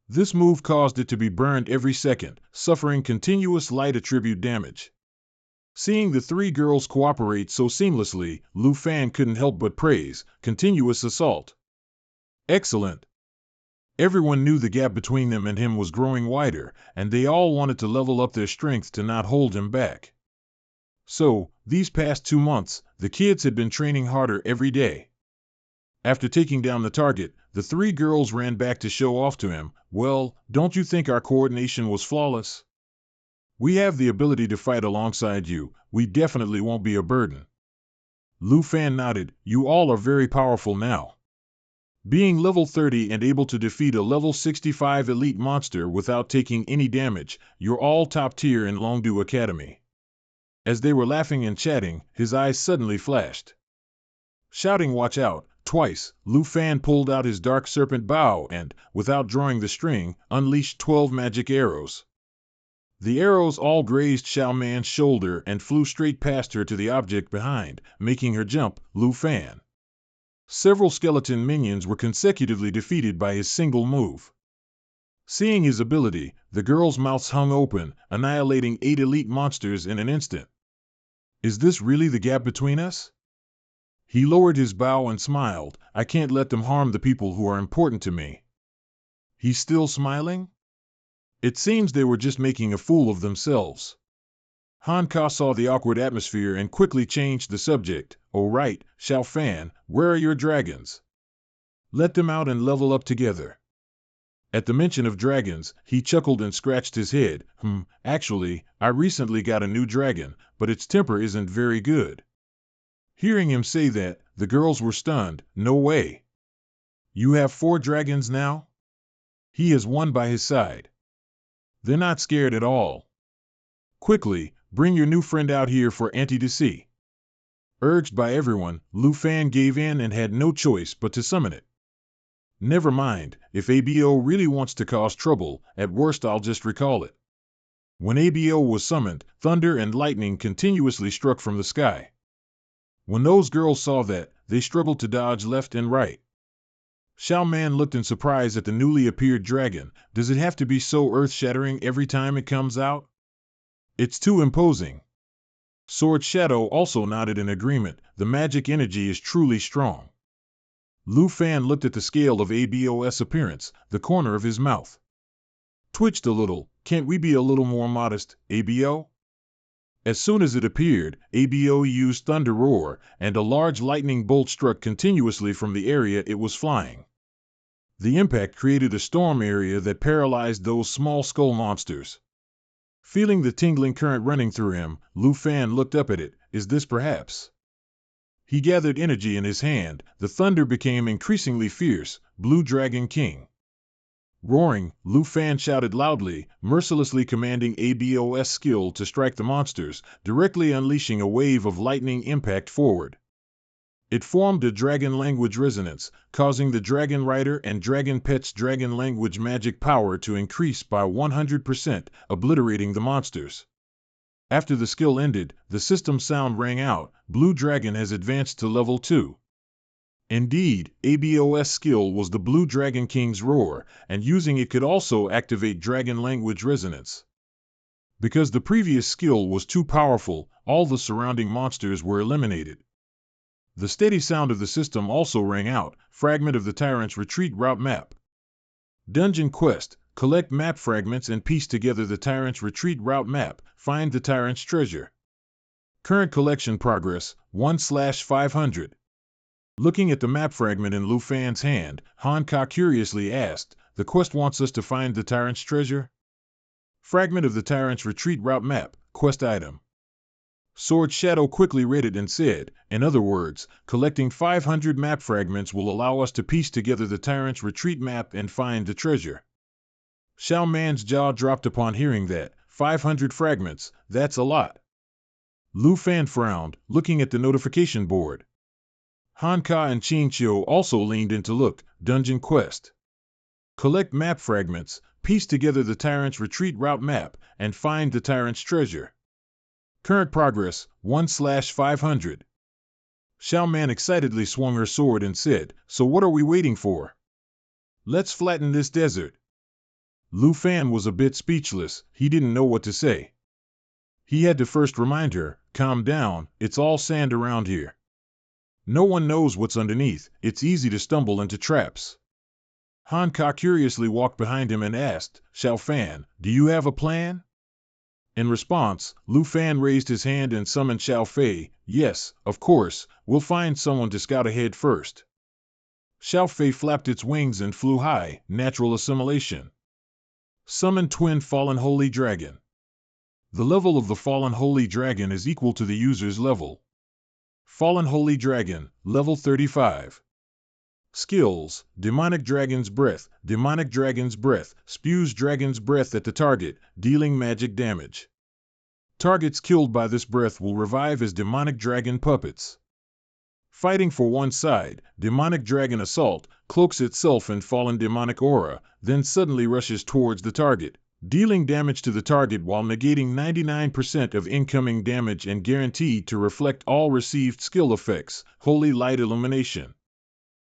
This move caused it to be burned every second, suffering continuous light attribute damage. Seeing the three girls cooperate so seamlessly, Lu Fan couldn't help but praise. Continuous assault. Excellent. Everyone knew the gap between them and him was growing wider, and they all wanted to level up their strength to not hold him back. So, these past 2 months, the kids had been training harder every day. After taking down the target, the three girls ran back to show off to him. Well, don't you think our coordination was flawless? We have the ability to fight alongside you. We definitely won't be a burden. Lu Fan nodded. You all are very powerful now. Being level 30 and able to defeat a level 65 elite monster without taking any damage, you're all top tier in Longdu Academy. As they were laughing and chatting, his eyes suddenly flashed. Shouting watch out, twice, Lu Fan pulled out his dark serpent bow and, without drawing the string, unleashed 12 magic arrows. The arrows all grazed Xiao Man's shoulder and flew straight past her to the object behind, making her jump. Lu Fan. Several skeleton minions were consecutively defeated by his single move. Seeing his ability, the girls' mouths hung open, annihilating 8 elite monsters in an instant. Is this really the gap between us? He lowered his bow and smiled. I can't let them harm the people who are important to me. He's still smiling? It seems they were just making a fool of themselves. Han Ka saw the awkward atmosphere and quickly changed the subject. Oh right, Xiao Fan, where are your dragons? Let them out and level up together. At the mention of dragons, he chuckled and scratched his head. Actually, I recently got a new dragon, but its temper isn't very good. Hearing him say that, the girls were stunned. No way. You have 4 dragons now? He has one by his side. They're not scared at all. Quickly, bring your new friend out here for Auntie to see. Urged by everyone, Lu Fan gave in and had no choice but to summon it. Never mind, if ABO really wants to cause trouble, at worst I'll just recall it. When ABO was summoned, thunder and lightning continuously struck from the sky. When those girls saw that, they struggled to dodge left and right. Xiao Man looked in surprise at the newly appeared dragon. Does it have to be so earth-shattering every time it comes out? It's too imposing. Sword Shadow also nodded in agreement. The magic energy is truly strong. Lu Fan looked at the scale of ABO's appearance, the corner of his mouth twitched a little. Can't we be a little more modest, ABO? As soon as it appeared, ABO used Thunder Roar, and a large lightning bolt struck continuously from the area it was flying. The impact created a storm area that paralyzed those small skull monsters. Feeling the tingling current running through him, Lu Fan looked up at it. Is this perhaps? He gathered energy in his hand. The thunder became increasingly fierce. Blue Dragon King. Roaring, Lu Fan shouted loudly, mercilessly commanding ABO's skill to strike the monsters, directly unleashing a wave of lightning impact forward. It formed a dragon language resonance, causing the Dragon Rider and Dragon Pet's dragon language magic power to increase by 100%, obliterating the monsters. After the skill ended, the system sound rang out. Blue Dragon has advanced to level 2. Indeed, ABO's skill was the Blue Dragon King's Roar, and using it could also activate Dragon Language Resonance. Because the previous skill was too powerful, all the surrounding monsters were eliminated. The steady sound of the system also rang out. Fragment of the Tyrant's Retreat Route Map. Dungeon Quest. Collect map fragments and piece together the Tyrant's Retreat Route Map. Find the Tyrant's Treasure. Current collection progress, 1/500. Looking at the map fragment in Lu Fan's hand, Han Ka curiously asked, the quest wants us to find the Tyrant's Treasure? Fragment of the Tyrant's Retreat Route Map, quest item. Sword Shadow quickly read it and said, in other words, collecting 500 map fragments will allow us to piece together the Tyrant's Retreat map and find the treasure. Xiao Man's jaw dropped upon hearing that. 500 fragments, that's a lot. Lu Fan frowned, looking at the notification board. Han Ka and Qingqiu also leaned in to look. Dungeon Quest. Collect map fragments, piece together the Tyrant's Retreat Route Map, and find the Tyrant's Treasure. Current progress, 1/500. Xiao Man excitedly swung her sword and said, so what are we waiting for? Let's flatten this desert. Lu Fan was a bit speechless. He didn't know what to say. He had to first remind her, calm down, it's all sand around here. No one knows what's underneath, it's easy to stumble into traps. Hanka curiously walked behind him and asked, Xiao Fan, do you have a plan? In response, Lu Fan raised his hand and summoned Xiao Fei. Yes, of course, we'll find someone to scout ahead first. Xiao Fei flapped its wings and flew high, natural assimilation. Summon Twin Fallen Holy Dragon. The level of the Fallen Holy Dragon is equal to the user's level. Fallen Holy Dragon, level 35. Skills: Demonic Dragon's Breath. Demonic Dragon's Breath spews dragon's breath at the target, dealing magic damage. Targets killed by this breath will revive as demonic dragon puppets. Fighting for one side, Demonic Dragon Assault cloaks itself in fallen demonic aura, then suddenly rushes towards the target, dealing damage to the target while negating 99% of incoming damage and guaranteed to reflect all received skill effects. Holy Light Illumination.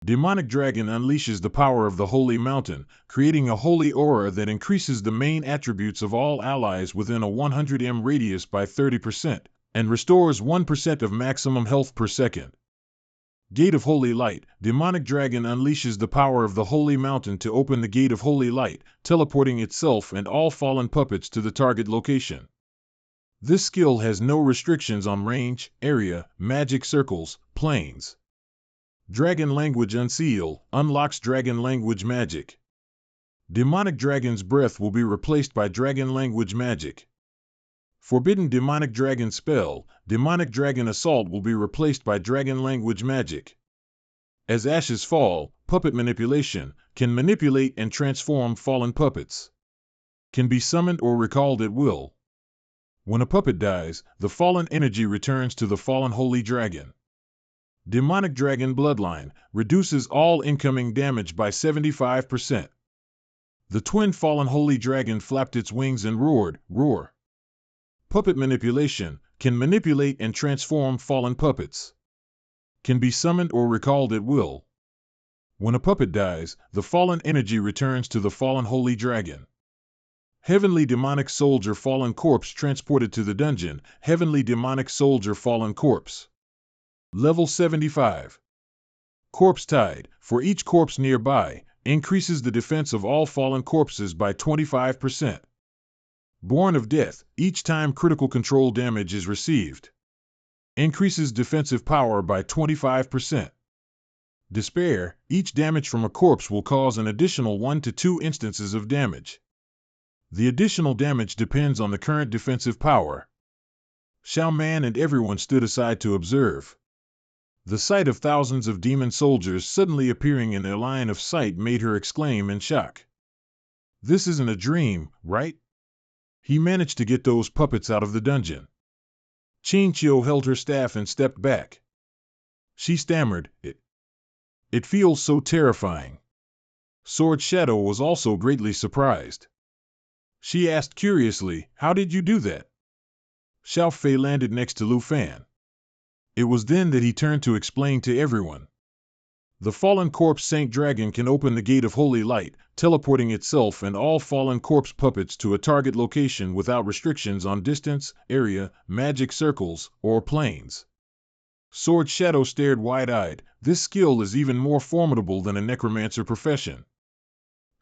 Demonic Dragon unleashes the power of the Holy Mountain, creating a holy aura that increases the main attributes of all allies within a 100m radius by 30%, and restores 1% of maximum health per second. Gate of Holy Light. Demonic Dragon unleashes the power of the Holy Mountain to open the Gate of Holy Light, teleporting itself and all fallen puppets to the target location. This skill has no restrictions on range, area, magic circles, planes. Dragon Language Unseal unlocks Dragon Language magic. Demonic Dragon's Breath will be replaced by Dragon Language magic. Forbidden Demonic Dragon Spell. Demonic Dragon Assault will be replaced by Dragon Language magic. As ashes fall, Puppet Manipulation can manipulate and transform fallen puppets. Can be summoned or recalled at will. When a puppet dies, the fallen energy returns to the fallen Holy Dragon. Demonic Dragon Bloodline reduces all incoming damage by 75%. The twin Fallen Holy Dragon flapped its wings and roared, roar. Puppet Manipulation can manipulate and transform fallen puppets. Can be summoned or recalled at will. When a puppet dies, the fallen energy returns to the Fallen Holy Dragon. Heavenly Demonic Soldier Fallen Corpse transported to the dungeon. Heavenly Demonic Soldier Fallen Corpse. Level 75. Corpse Tide. For each corpse nearby, increases the defense of all fallen corpses by 25%. Born of Death. Each time critical control damage is received, increases defensive power by 25%. Despair. Each damage from a corpse will cause an additional 1 to 2 instances of damage. The additional damage depends on the current defensive power. Xiao Man and everyone stood aside to observe. The sight of thousands of demon soldiers suddenly appearing in their line of sight made her exclaim in shock. This isn't a dream, right? He managed to get those puppets out of the dungeon. Qin Qiu held her staff and stepped back. She stammered, It feels so terrifying. Sword Shadow was also greatly surprised. She asked curiously, how did you do that? Xiao Fei landed next to Lu Fan. It was then that he turned to explain to everyone. The fallen corpse Saint Dragon can open the Gate of Holy Light, teleporting itself and all fallen corpse puppets to a target location without restrictions on distance, area, magic circles, or planes. Sword Shadow stared wide-eyed. This skill is even more formidable than a necromancer profession.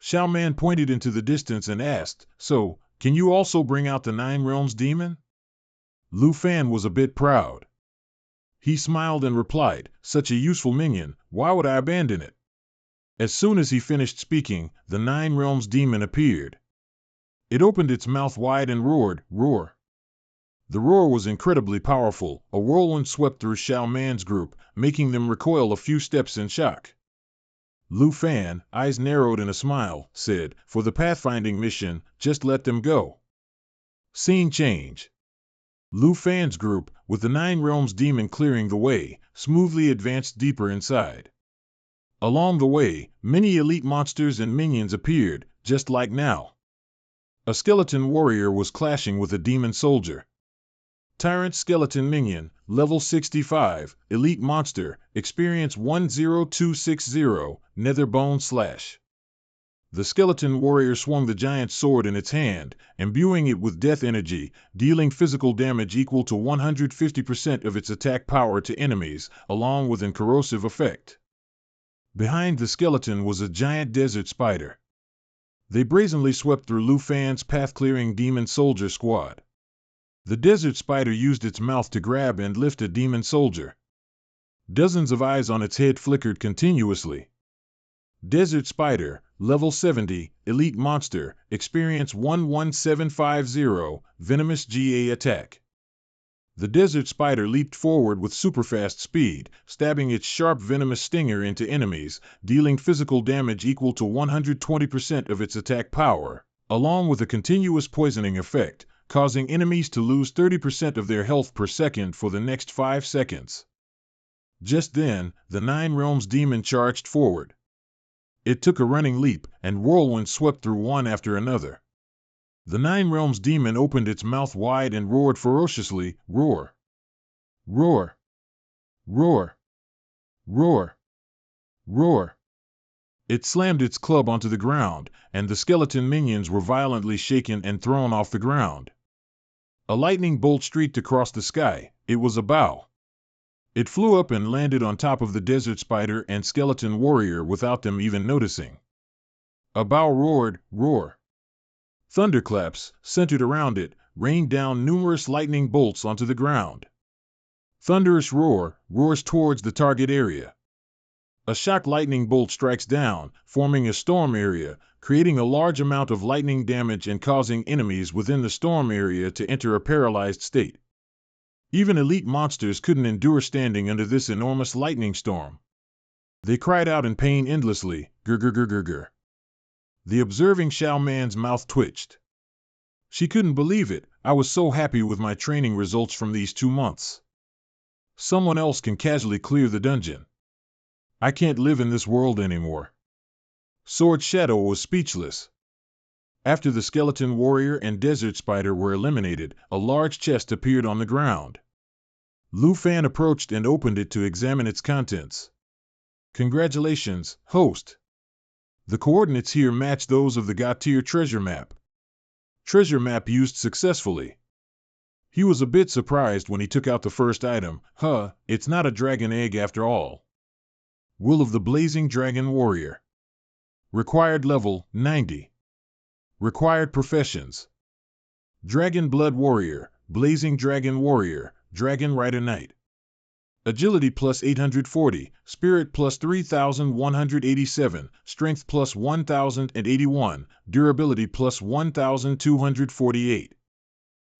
Xiao Man pointed into the distance and asked, so, can you also bring out the Nine Realms demon? Lu Fan was a bit proud. He smiled and replied, such a useful minion, why would I abandon it? As soon as he finished speaking, the Nine Realms demon appeared. It opened its mouth wide and roared, roar. The roar was incredibly powerful. A whirlwind swept through Xiao Man's group, making them recoil a few steps in shock. Lu Fan, eyes narrowed in a smile, said, for the pathfinding mission, just let them go. Scene change. Lu Fan's group, with the Nine Realms demon clearing the way, smoothly advanced deeper inside. Along the way, many elite monsters and minions appeared, just like now. A skeleton warrior was clashing with a demon soldier. Tyrant Skeleton Minion, level 65, elite monster, experience 10260, Netherbone Slash. The skeleton warrior swung the giant sword in its hand, imbuing it with death energy, dealing physical damage equal to 150% of its attack power to enemies, along with an corrosive effect. Behind the skeleton was a giant desert spider. They brazenly swept through Lu Fan's path-clearing demon soldier squad. The desert spider used its mouth to grab and lift a demon soldier. Dozens of eyes on its head flickered continuously. Desert Spider, Level 70, Elite Monster, Experience 11750, Venomous GA Attack. The Desert Spider leaped forward with superfast speed, stabbing its sharp venomous stinger into enemies, dealing physical damage equal to 120% of its attack power, along with a continuous poisoning effect, causing enemies to lose 30% of their health per second for the next 5 seconds. Just then, the Nine Realms demon charged forward. It took a running leap, and whirlwind swept through one after another. The Nine Realms demon opened its mouth wide and roared ferociously, roar. Roar. Roar. Roar. Roar. It slammed its club onto the ground, and the skeleton minions were violently shaken and thrown off the ground. A lightning bolt streaked across the sky. It was a bow. It flew up and landed on top of the desert spider and skeleton warrior without them even noticing. A bow roared, roar. Thunderclaps, centered around it, rained down numerous lightning bolts onto the ground. Thunderous roar roars towards the target area. A shock lightning bolt strikes down, forming a storm area, creating a large amount of lightning damage and causing enemies within the storm area to enter a paralyzed state. Even elite monsters couldn't endure standing under this enormous lightning storm. They cried out in pain endlessly, grr grr grr grr grr. The observing Shao Man's mouth twitched. She couldn't believe it. I was so happy with my training results from these 2 months. Someone else can casually clear the dungeon. I can't live in this world anymore. Sword Shadow was speechless. After the skeleton warrior and desert spider were eliminated, a large chest appeared on the ground. Lu Fan approached and opened it to examine its contents. Congratulations, host. The coordinates here match those of the God-tier treasure map. Treasure map used successfully. He was a bit surprised when he took out the first item. It's not a dragon egg after all. Will of the Blazing Dragon Warrior. Required level, 90. Required professions. Dragon Blood Warrior, Blazing Dragon Warrior, Dragon Rider Knight. Agility plus 840, Spirit plus 3,187, Strength plus 1,081, Durability plus 1,248.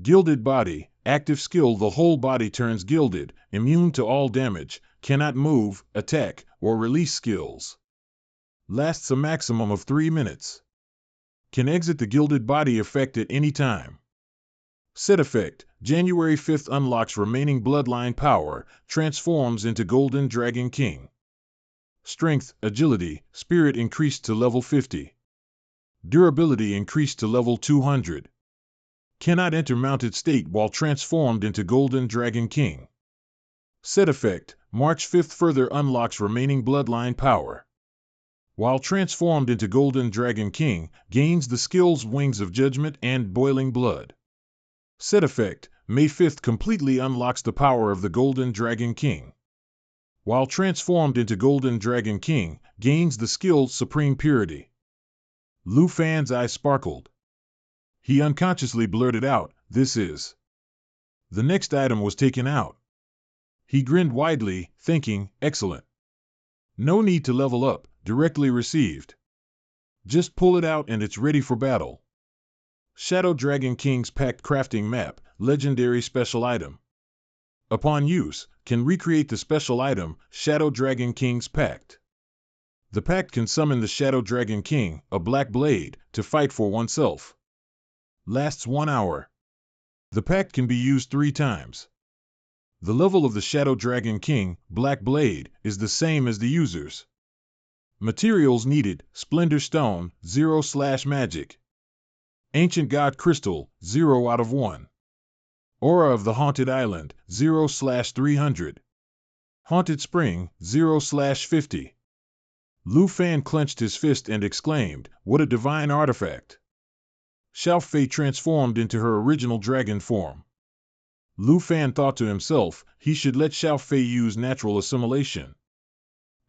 Gilded Body, active skill. The whole body turns gilded, immune to all damage, cannot move, attack, or release skills. Lasts a maximum of 3 minutes. Can exit the gilded body effect at any time. Set effect, January 5th unlocks remaining bloodline power, transforms into Golden Dragon King. Strength, Agility, Spirit increased to level 50. Durability increased to level 200. Cannot enter mounted state while transformed into Golden Dragon King. Set effect, March 5th further unlocks remaining bloodline power. While transformed into Golden Dragon King, gains the skills Wings of Judgment and Boiling Blood. Set effect, May 5th completely unlocks the power of the Golden Dragon King. While transformed into Golden Dragon King, gains the skill Supreme Purity. Lu Fan's eyes sparkled. He unconsciously blurted out, "This is..." The next item was taken out. He grinned widely, thinking, excellent. No need to level up, directly received. Just pull it out and it's ready for battle. Shadow Dragon King's Pact Crafting Map, legendary special item. Upon use, can recreate the special item, Shadow Dragon King's Pact. The pact can summon the Shadow Dragon King, a black blade, to fight for oneself. Lasts 1 hour. The pact can be used 3 times. The level of the Shadow Dragon King, Black Blade, is the same as the user's. Materials needed, Splendor Stone, 0/magic. Ancient God Crystal, 0 out of 1. Aura of the Haunted Island, 0/300. Haunted Spring, 0/50. Lu Fan clenched his fist and exclaimed, "What a divine artifact!" Xiao Fei transformed into her original dragon form. Lu Fan thought to himself, he should let Xiao Fei use natural assimilation.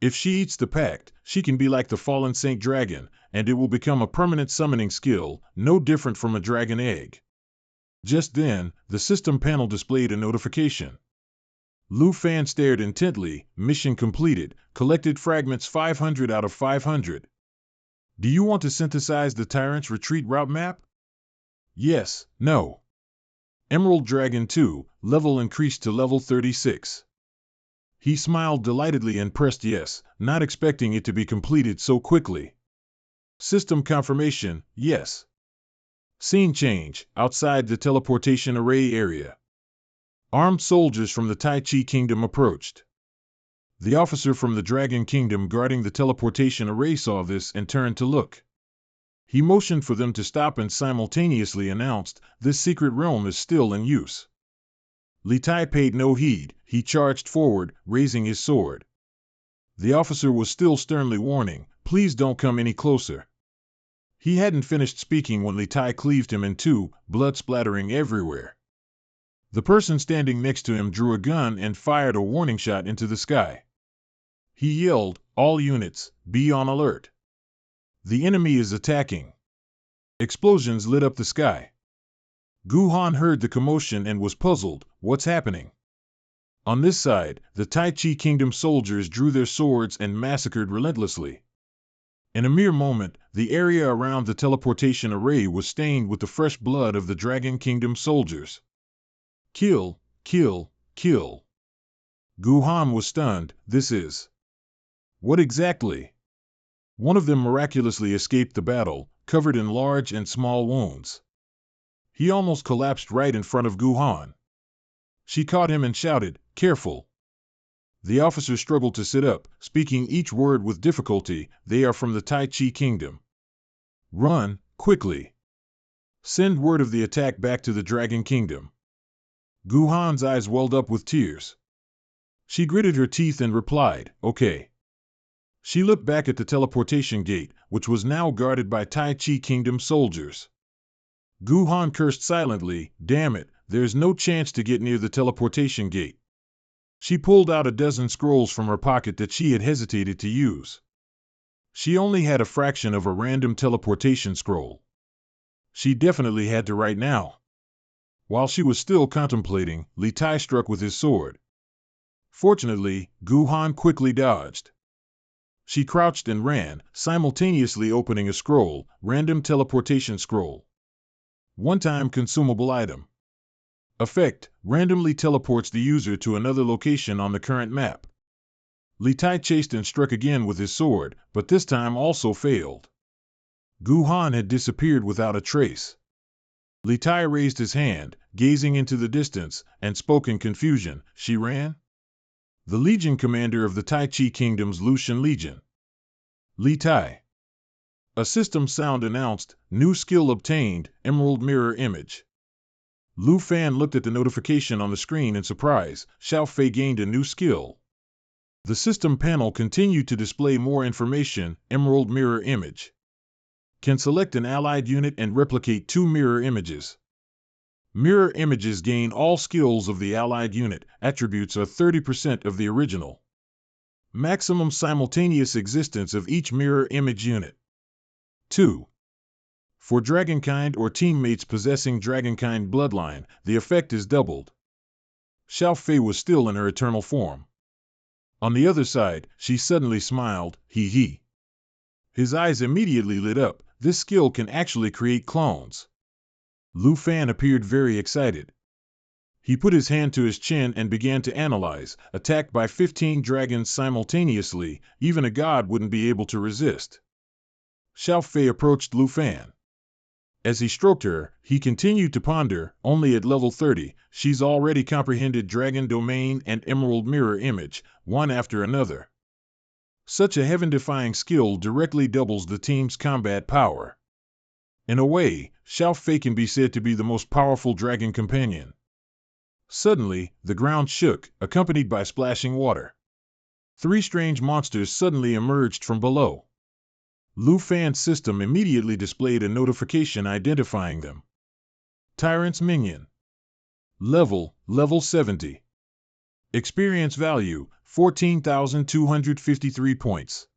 If she eats the pact, she can be like the fallen Saint Dragon, and it will become a permanent summoning skill, no different from a dragon egg. Just then, the system panel displayed a notification. Lu Fan stared intently. Mission completed. Collected fragments 500 out of 500. Do you want to synthesize the Tyrant's retreat route map? Yes, no. Emerald Dragon 2, level increased to level 36. He smiled delightedly and pressed yes, not expecting it to be completed so quickly. System confirmation, yes. Scene change, outside the teleportation array area. Armed soldiers from the Tai Chi Kingdom approached. The officer from the Dragon Kingdom guarding the teleportation array saw this and turned to look. He motioned for them to stop and simultaneously announced, "This secret realm is still in use." Li Tai paid no heed. He charged forward, raising his sword. The officer was still sternly warning, "Please don't come any closer." He hadn't finished speaking when Li Tai cleaved him in two, blood splattering everywhere. The person standing next to him drew a gun and fired a warning shot into the sky. He yelled, "All units, be on alert. The enemy is attacking." Explosions lit up the sky. Gu Han heard the commotion and was puzzled. What's happening? On this side, the Tai Chi Kingdom soldiers drew their swords and massacred relentlessly. In a mere moment, the area around the teleportation array was stained with the fresh blood of the Dragon Kingdom soldiers. Kill, kill, kill. Gu Han was stunned. This is... what exactly? One of them miraculously escaped the battle, covered in large and small wounds. He almost collapsed right in front of Gu Han. She caught him and shouted, "Careful." The officer struggled to sit up, speaking each word with difficulty. "They are from the Tai Chi Kingdom. Run, quickly. Send word of the attack back to the Dragon Kingdom." Gu Han's eyes welled up with tears. She gritted her teeth and replied, "Okay." She looked back at the teleportation gate, which was now guarded by Tai Chi Kingdom soldiers. Gu Han cursed silently, "Damn it, there's no chance to get near the teleportation gate." She pulled out a dozen scrolls from her pocket that she had hesitated to use. She only had a fraction of a random teleportation scroll. She definitely had to write now. While she was still contemplating, Li Tai struck with his sword. Fortunately, Gu Han quickly dodged. She crouched and ran, simultaneously opening a scroll, random teleportation scroll. One-time consumable item. Effect, randomly teleports the user to another location on the current map. Li Tai chased and struck again with his sword, but this time also failed. Gu Han had disappeared without a trace. Li Tai raised his hand, gazing into the distance, and spoke in confusion. She ran? The Legion commander of the Tai Chi Kingdom's Lucian Legion. Li Tai. A system sound announced, "New skill obtained, Emerald Mirror Image." Lu Fan looked at the notification on the screen in surprise. Xiao Fei gained a new skill. The system panel continued to display more information. Emerald Mirror Image. Can select an allied unit and replicate 2 mirror images. Mirror images gain all skills of the allied unit. Attributes are 30% of the original. Maximum simultaneous existence of each mirror image unit. 2. For Dragonkind or teammates possessing Dragonkind bloodline, the effect is doubled. Xiao Fei was still in her eternal form. On the other side, she suddenly smiled, "Hee hee." His eyes immediately lit up. This skill can actually create clones. Lu Fan appeared very excited. He put his hand to his chin and began to analyze. Attacked by 15 dragons simultaneously, even a god wouldn't be able to resist. Xiao Fei approached Lu Fan. As he stroked her, he continued to ponder. Only at level 30, she's already comprehended Dragon Domain and Emerald Mirror Image, one after another. Such a heaven-defying skill directly doubles the team's combat power. In a way, Xiao Fei can be said to be the most powerful dragon companion. Suddenly, the ground shook, accompanied by splashing water. Three strange monsters suddenly emerged from below. Lu Fan's system immediately displayed a notification identifying them. Tyrant's Minion. Level 70. Experience value, 14,253 points.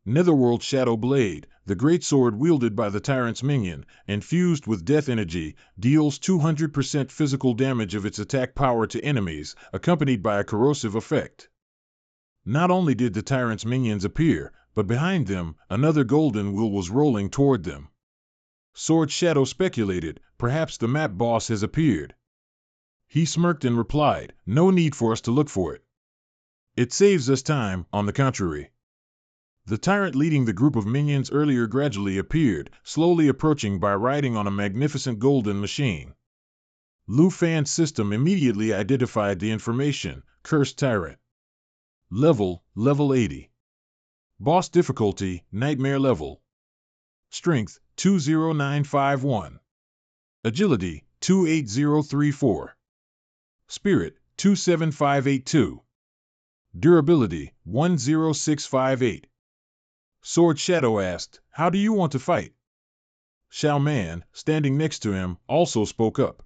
Netherworld Shadow Blade, the greatsword wielded by the Tyrant's Minion, infused with death energy, deals 200% physical damage of its attack power to enemies, accompanied by a corrosive effect. Not only did the Tyrant's Minions appear, but behind them, another golden wheel was rolling toward them. Sword Shadow speculated, perhaps the map boss has appeared. He smirked and replied, no need for us to look for it. It saves us time, on the contrary. The tyrant leading the group of minions earlier gradually appeared, slowly approaching by riding on a magnificent golden machine. Lu Fan's system immediately identified the information, Cursed Tyrant. Level 80. Boss difficulty, Nightmare level. Strength, 20951. Agility, 28034. Spirit, 27582. Durability, 10658. Sword Shadow asked, how do you want to fight? Xiao Man, standing next to him, also spoke up.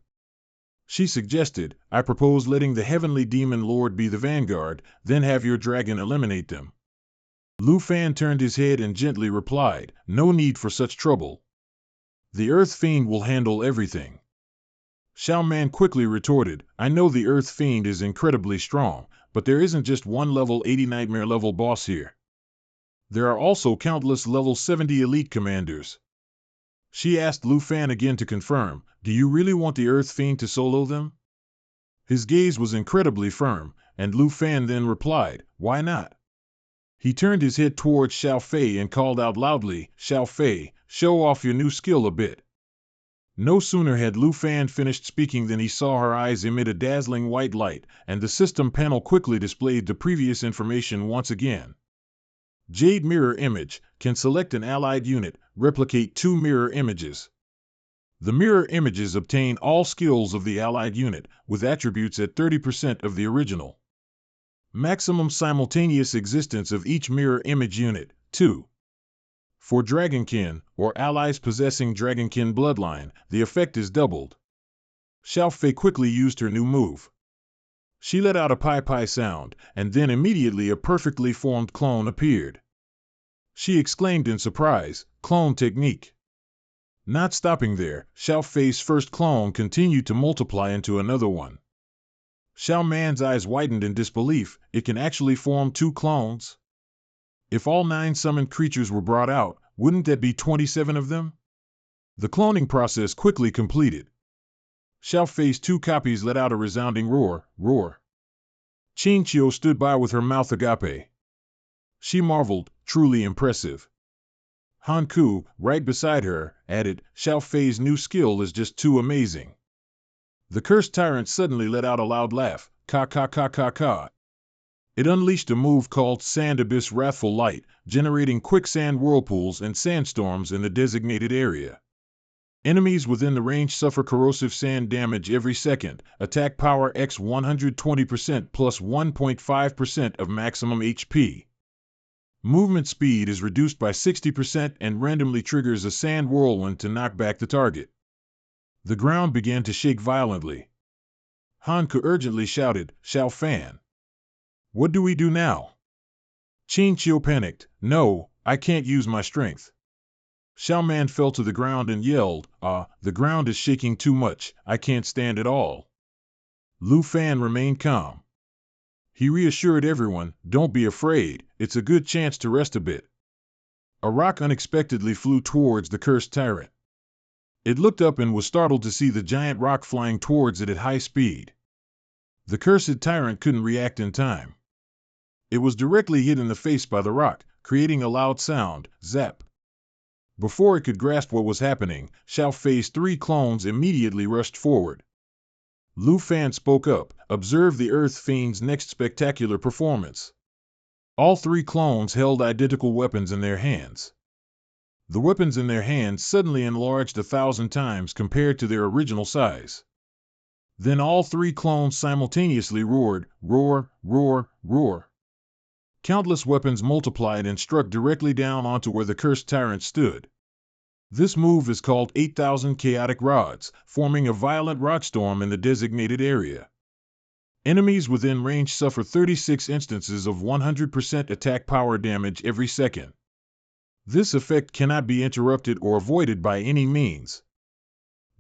She suggested, I propose letting the Heavenly Demon Lord be the vanguard, then have your dragon eliminate them. Lu Fan turned his head and gently replied, no need for such trouble. The Earth Fiend will handle everything. Xiao Man quickly retorted, I know the Earth Fiend is incredibly strong, but there isn't just one level 80 nightmare level boss here. There are also countless level 70 elite commanders. She asked Lu Fan again to confirm, do you really want the Earth Fiend to solo them? His gaze was incredibly firm, and Lu Fan then replied, why not? He turned his head towards Xiao Fei and called out loudly, Xiao Fei, show off your new skill a bit. No sooner had Lu Fan finished speaking than he saw her eyes emit a dazzling white light, and the system panel quickly displayed the previous information once again. Jade Mirror Image can select an allied unit, replicate 2 mirror images. The mirror images obtain all skills of the allied unit, with attributes at 30% of the original. Maximum simultaneous existence of each mirror image unit, 2. For Dragonkin, or allies possessing Dragonkin bloodline, the effect is doubled. Xiao Fei quickly used her new move. She let out a pi-pi sound, and then immediately a perfectly formed clone appeared. She exclaimed in surprise, clone technique. Not stopping there, Xiao Fei's first clone continued to multiply into another one. Xiao Man's eyes widened in disbelief, it can actually form 2 clones? If all 9 summoned creatures were brought out, wouldn't that be 27 of them? The cloning process quickly completed. Xiao Fei's 2 copies let out a resounding roar. Qing Qiu stood by with her mouth agape. She marveled, truly impressive. Han Ku, right beside her, added, Xiao Fei's new skill is just too amazing. The cursed tyrant suddenly let out a loud laugh, ka ka ka ka ka. It unleashed a move called Sand Abyss Wrathful Light, generating quicksand whirlpools and sandstorms in the designated area. Enemies within the range suffer corrosive sand damage every second, attack power x 120% plus 1.5% of maximum HP. Movement speed is reduced by 60% and randomly triggers a sand whirlwind to knock back the target. The ground began to shake violently. Han Ku urgently shouted, Xiao Fan. What do we do now? Qing Qiu panicked, no, I can't use my strength. Xiao Man fell to the ground and yelled, the ground is shaking too much, I can't stand it all. Lu Fan remained calm. He reassured everyone, don't be afraid, it's a good chance to rest a bit. A rock unexpectedly flew towards the cursed tyrant. It looked up and was startled to see the giant rock flying towards it at high speed. The cursed tyrant couldn't react in time. It was directly hit in the face by the rock, creating a loud sound, zap. Before it could grasp what was happening, Xiao Fei's 3 clones immediately rushed forward. Lu Fan spoke up, observe the Earth Fiend's next spectacular performance. All 3 clones held identical weapons in their hands. The weapons in their hands suddenly enlarged 1,000 times compared to their original size. Then all 3 clones simultaneously roared, roar, roar, roar. Countless weapons multiplied and struck directly down onto where the cursed tyrant stood. This move is called 8,000 chaotic rods, forming a violent rod storm in the designated area. Enemies within range suffer 36 instances of 100% attack power damage every second. This effect cannot be interrupted or avoided by any means.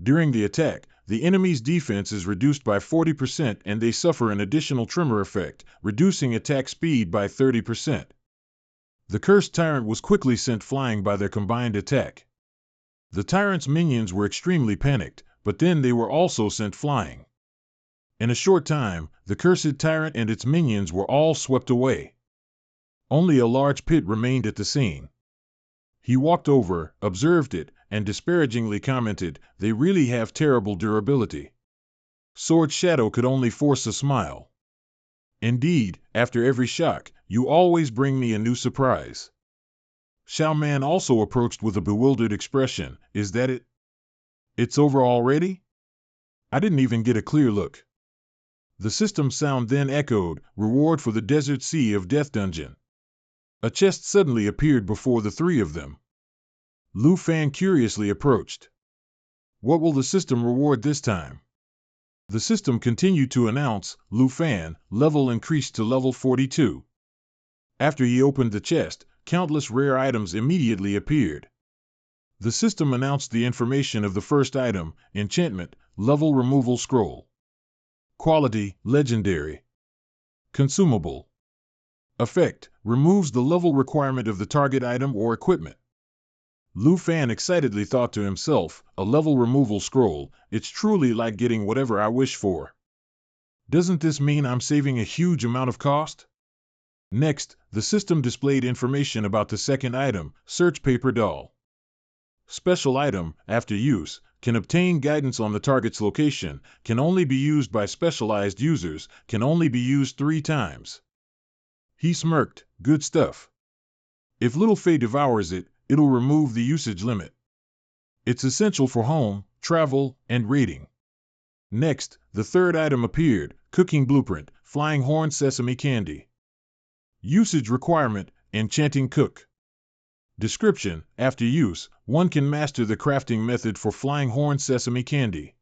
During the attack, the enemy's defense is reduced by 40% and they suffer an additional tremor effect, reducing attack speed by 30%. The cursed tyrant was quickly sent flying by their combined attack. The tyrant's minions were extremely panicked, but then they were also sent flying. In a short time, the cursed tyrant and its minions were all swept away. Only a large pit remained at the scene. He walked over, observed it, and disparagingly commented, "They really have terrible durability." Sword Shadow could only force a smile. "Indeed, after every shock, you always bring me a new surprise." Xiao Man also approached with a bewildered expression. "Is that it? It's over already?" I didn't even get a clear look. The system sound then echoed, "Reward for the Desert Sea of Death Dungeon." A chest suddenly appeared before the three of them. Lu Fan curiously approached. "What will the system reward this time?" The system continued to announce, "Lu Fan, level increased to level 42. After he opened the chest, countless rare items immediately appeared. The system announced the information of the first item, enchantment, level removal scroll. Quality, legendary. Consumable. Effect, removes the level requirement of the target item or equipment." Lu Fan excitedly thought to himself, "A level removal scroll, it's truly like getting whatever I wish for. Doesn't this mean I'm saving a huge amount of cost?" Next, the system displayed information about the second item, search paper doll. Special item, after use, can obtain guidance on the target's location, can only be used by specialized users, can only be used 3 times. He smirked, "Good stuff. If Little Fay devours it, it'll remove the usage limit. It's essential for home, travel, and raiding." Next, the third item appeared, cooking blueprint, flying horn sesame candy. Usage requirement, enchanting cook. Description, after use, one can master the crafting method for flying horn sesame candy.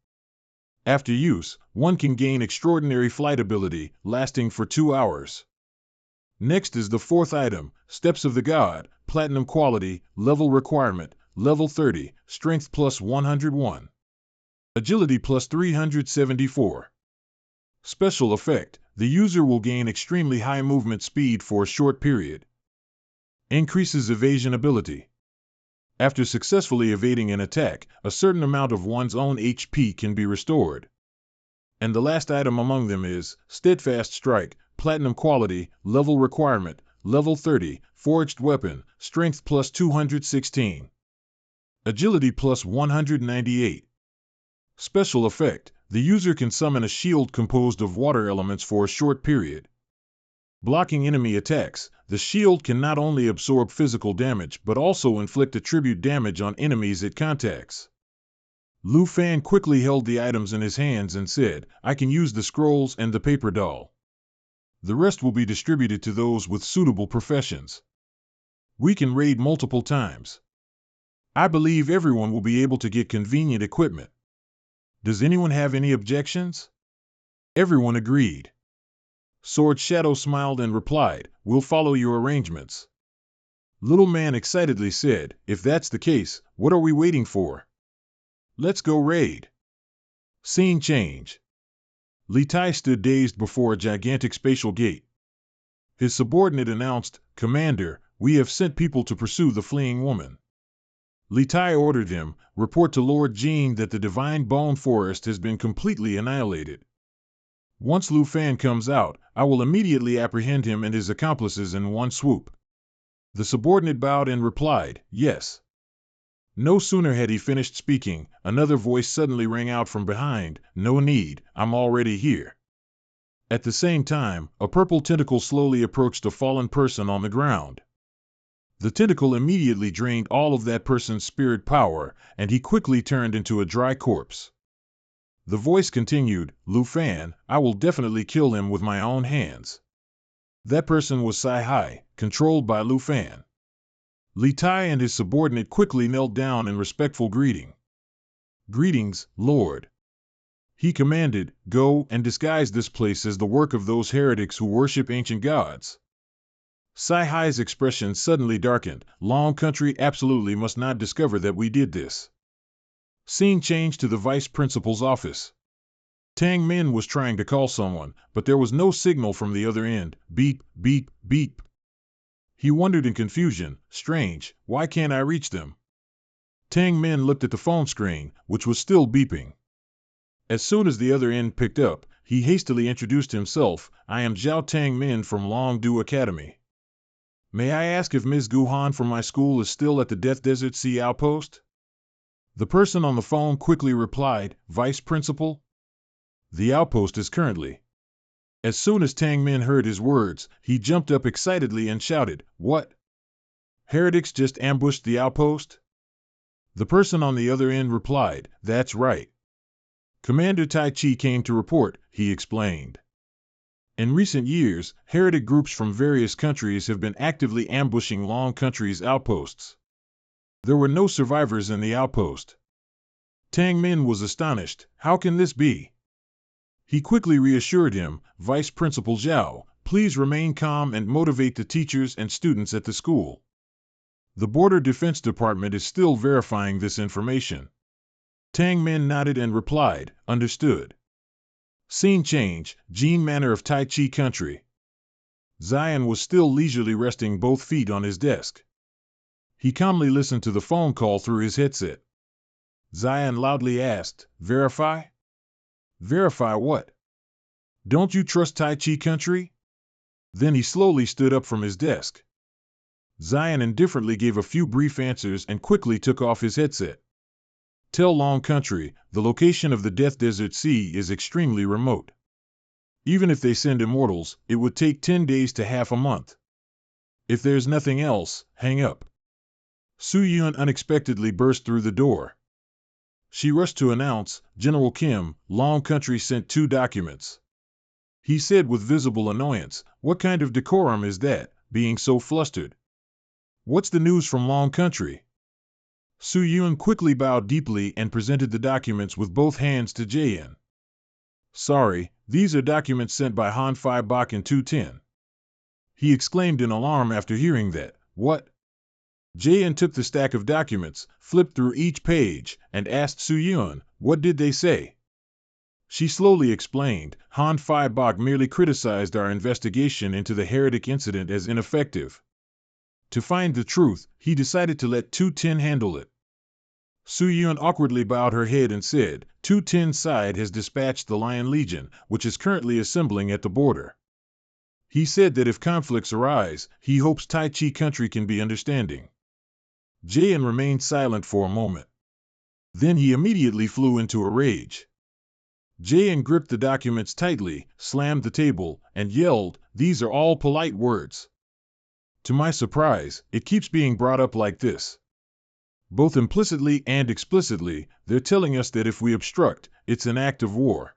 After use, one can gain extraordinary flight ability, lasting for 2 hours. Next is the fourth item, Steps of the God, platinum quality, level requirement, level 30, strength plus 101. Agility plus 374. Special effect, the user will gain extremely high movement speed for a short period. Increases evasion ability. After successfully evading an attack, a certain amount of one's own HP can be restored. And the last item among them is Steadfast Strike, platinum quality, level requirement, level 30, forged weapon, strength plus 216. Agility plus 198. Special effect, the user can summon a shield composed of water elements for a short period. Blocking enemy attacks, the shield can not only absorb physical damage but also inflict attribute damage on enemies it contacts. Lu Fan quickly held the items in his hands and said, "I can use the scrolls and the paper doll. The rest will be distributed to those with suitable professions. We can raid multiple times. I believe everyone will be able to get convenient equipment. Does anyone have any objections?" Everyone agreed. Sword Shadow smiled and replied, "We'll follow your arrangements." Little Man excitedly said, "If that's the case, what are we waiting for? Let's go raid." Scene change. Li Tai stood dazed before a gigantic spatial gate. His subordinate announced, "Commander, we have sent people to pursue the fleeing woman." Li Tai ordered him, "Report to Lord Jean that the Divine Bone Forest has been completely annihilated. Once Lu Fan comes out, I will immediately apprehend him and his accomplices in one swoop." The subordinate bowed and replied, "Yes." No sooner had he finished speaking, another voice suddenly rang out from behind, "No need, I'm already here." At the same time, a purple tentacle slowly approached a fallen person on the ground. The tentacle immediately drained all of that person's spirit power, and he quickly turned into a dry corpse. The voice continued, "Lu Fan, I will definitely kill him with my own hands." That person was Sai Hai, controlled by Lu Fan. Li Tai and his subordinate quickly knelt down in respectful greeting. Greetings, Lord. He commanded, go and disguise this place as the work of those heretics who worship ancient gods. Sai Hai's expression suddenly darkened. Long Country absolutely must not discover that we did this. Scene changed to the vice principal's office. Tang Min was trying to call someone, but there was no signal from the other end. Beep, beep, beep. He wondered in confusion, strange, why can't I reach them? Tang Min looked at the phone screen, which was still beeping. As soon as the other end picked up, he hastily introduced himself. I am Zhao Tang Min from Longdu Academy. May I ask if Ms. Guhan from my school is still at the Death Desert Sea outpost? The person on the phone quickly replied, Vice Principal? The outpost is currently. As soon as Tang Min heard his words, he jumped up excitedly and shouted, What? Heretics just ambushed the outpost? The person on the other end replied, That's right. Commander Tai Chi came to report, he explained. In recent years, heretic groups from various countries have been actively ambushing Long Country's outposts. There were no survivors in the outpost. Tang Min was astonished. How can this be? He quickly reassured him, Vice Principal Zhao, please remain calm and motivate the teachers and students at the school. The Border Defense Department is still verifying this information. Tang Min nodded and replied, understood. Scene change, Jin Manor of Tai Chi Country. Zion was still leisurely resting both feet on his desk. He calmly listened to the phone call through his headset. Zion loudly asked, Verify? Verify what? Don't you trust Tai Chi Country? Then he slowly stood up from his desk. Zion indifferently gave a few brief answers and quickly took off his headset. Tell Long Country, the location of the Death Desert Sea is extremely remote. Even if they send immortals, it would take 10 days to half a month. If there's nothing else, hang up. Su Yun unexpectedly burst through the door. She rushed to announce, General Kim, Long Country sent 2 documents. He said with visible annoyance, what kind of decorum is that, being so flustered? What's the news from Long Country? Su Yun quickly bowed deeply and presented the documents with both hands to Jayan. Sorry, these are documents sent by Han Fai Bak in 210. He exclaimed in alarm after hearing that. What? Jayan took the stack of documents, flipped through each page, and asked Su Yun, what did they say? She slowly explained, Han Fai Bak merely criticized our investigation into the heretic incident as ineffective. To find the truth, he decided to let 210 handle it. Su Yun awkwardly bowed her head and said, 210's side has dispatched the Lion Legion, which is currently assembling at the border. He said that if conflicts arise, he hopes Tai Chi Country can be understanding. Jayan remained silent for a moment. Then he immediately flew into a rage. Jayan gripped the documents tightly, slammed the table, and yelled, these are all polite words. To my surprise, it keeps being brought up like this. Both implicitly and explicitly, they're telling us that if we obstruct, it's an act of war.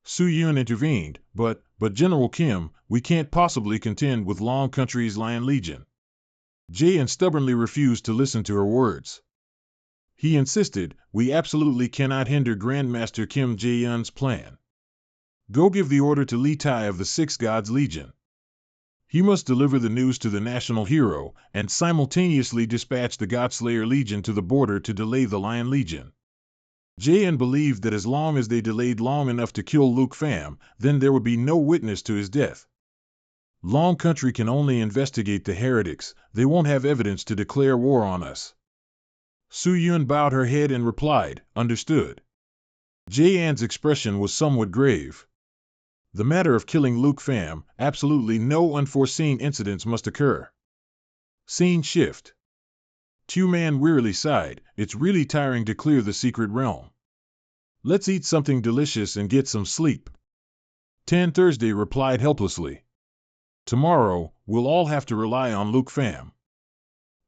Su Yun intervened, but General Kim, we can't possibly contend with Long Country's Lion Legion. Jayan stubbornly refused to listen to her words. He insisted, we absolutely cannot hinder Grandmaster Kim Jae-yun's plan. Go give the order to Li Tai of the Six Gods Legion. He must deliver the news to the national hero, and simultaneously dispatch the Godslayer Legion to the border to delay the Lion Legion. Jayan believed that as long as they delayed long enough to kill Luke Pham, then there would be no witness to his death. Long Country can only investigate the heretics, they won't have evidence to declare war on us. Su Yun bowed her head and replied, understood. Jayan's expression was somewhat grave. The matter of killing Luke Pham, absolutely no unforeseen incidents must occur. Scene shift. Tu-Man wearily sighed, it's really tiring to clear the secret realm. Let's eat something delicious and get some sleep. Tan Thursday replied helplessly. Tomorrow, we'll all have to rely on Luke Pham.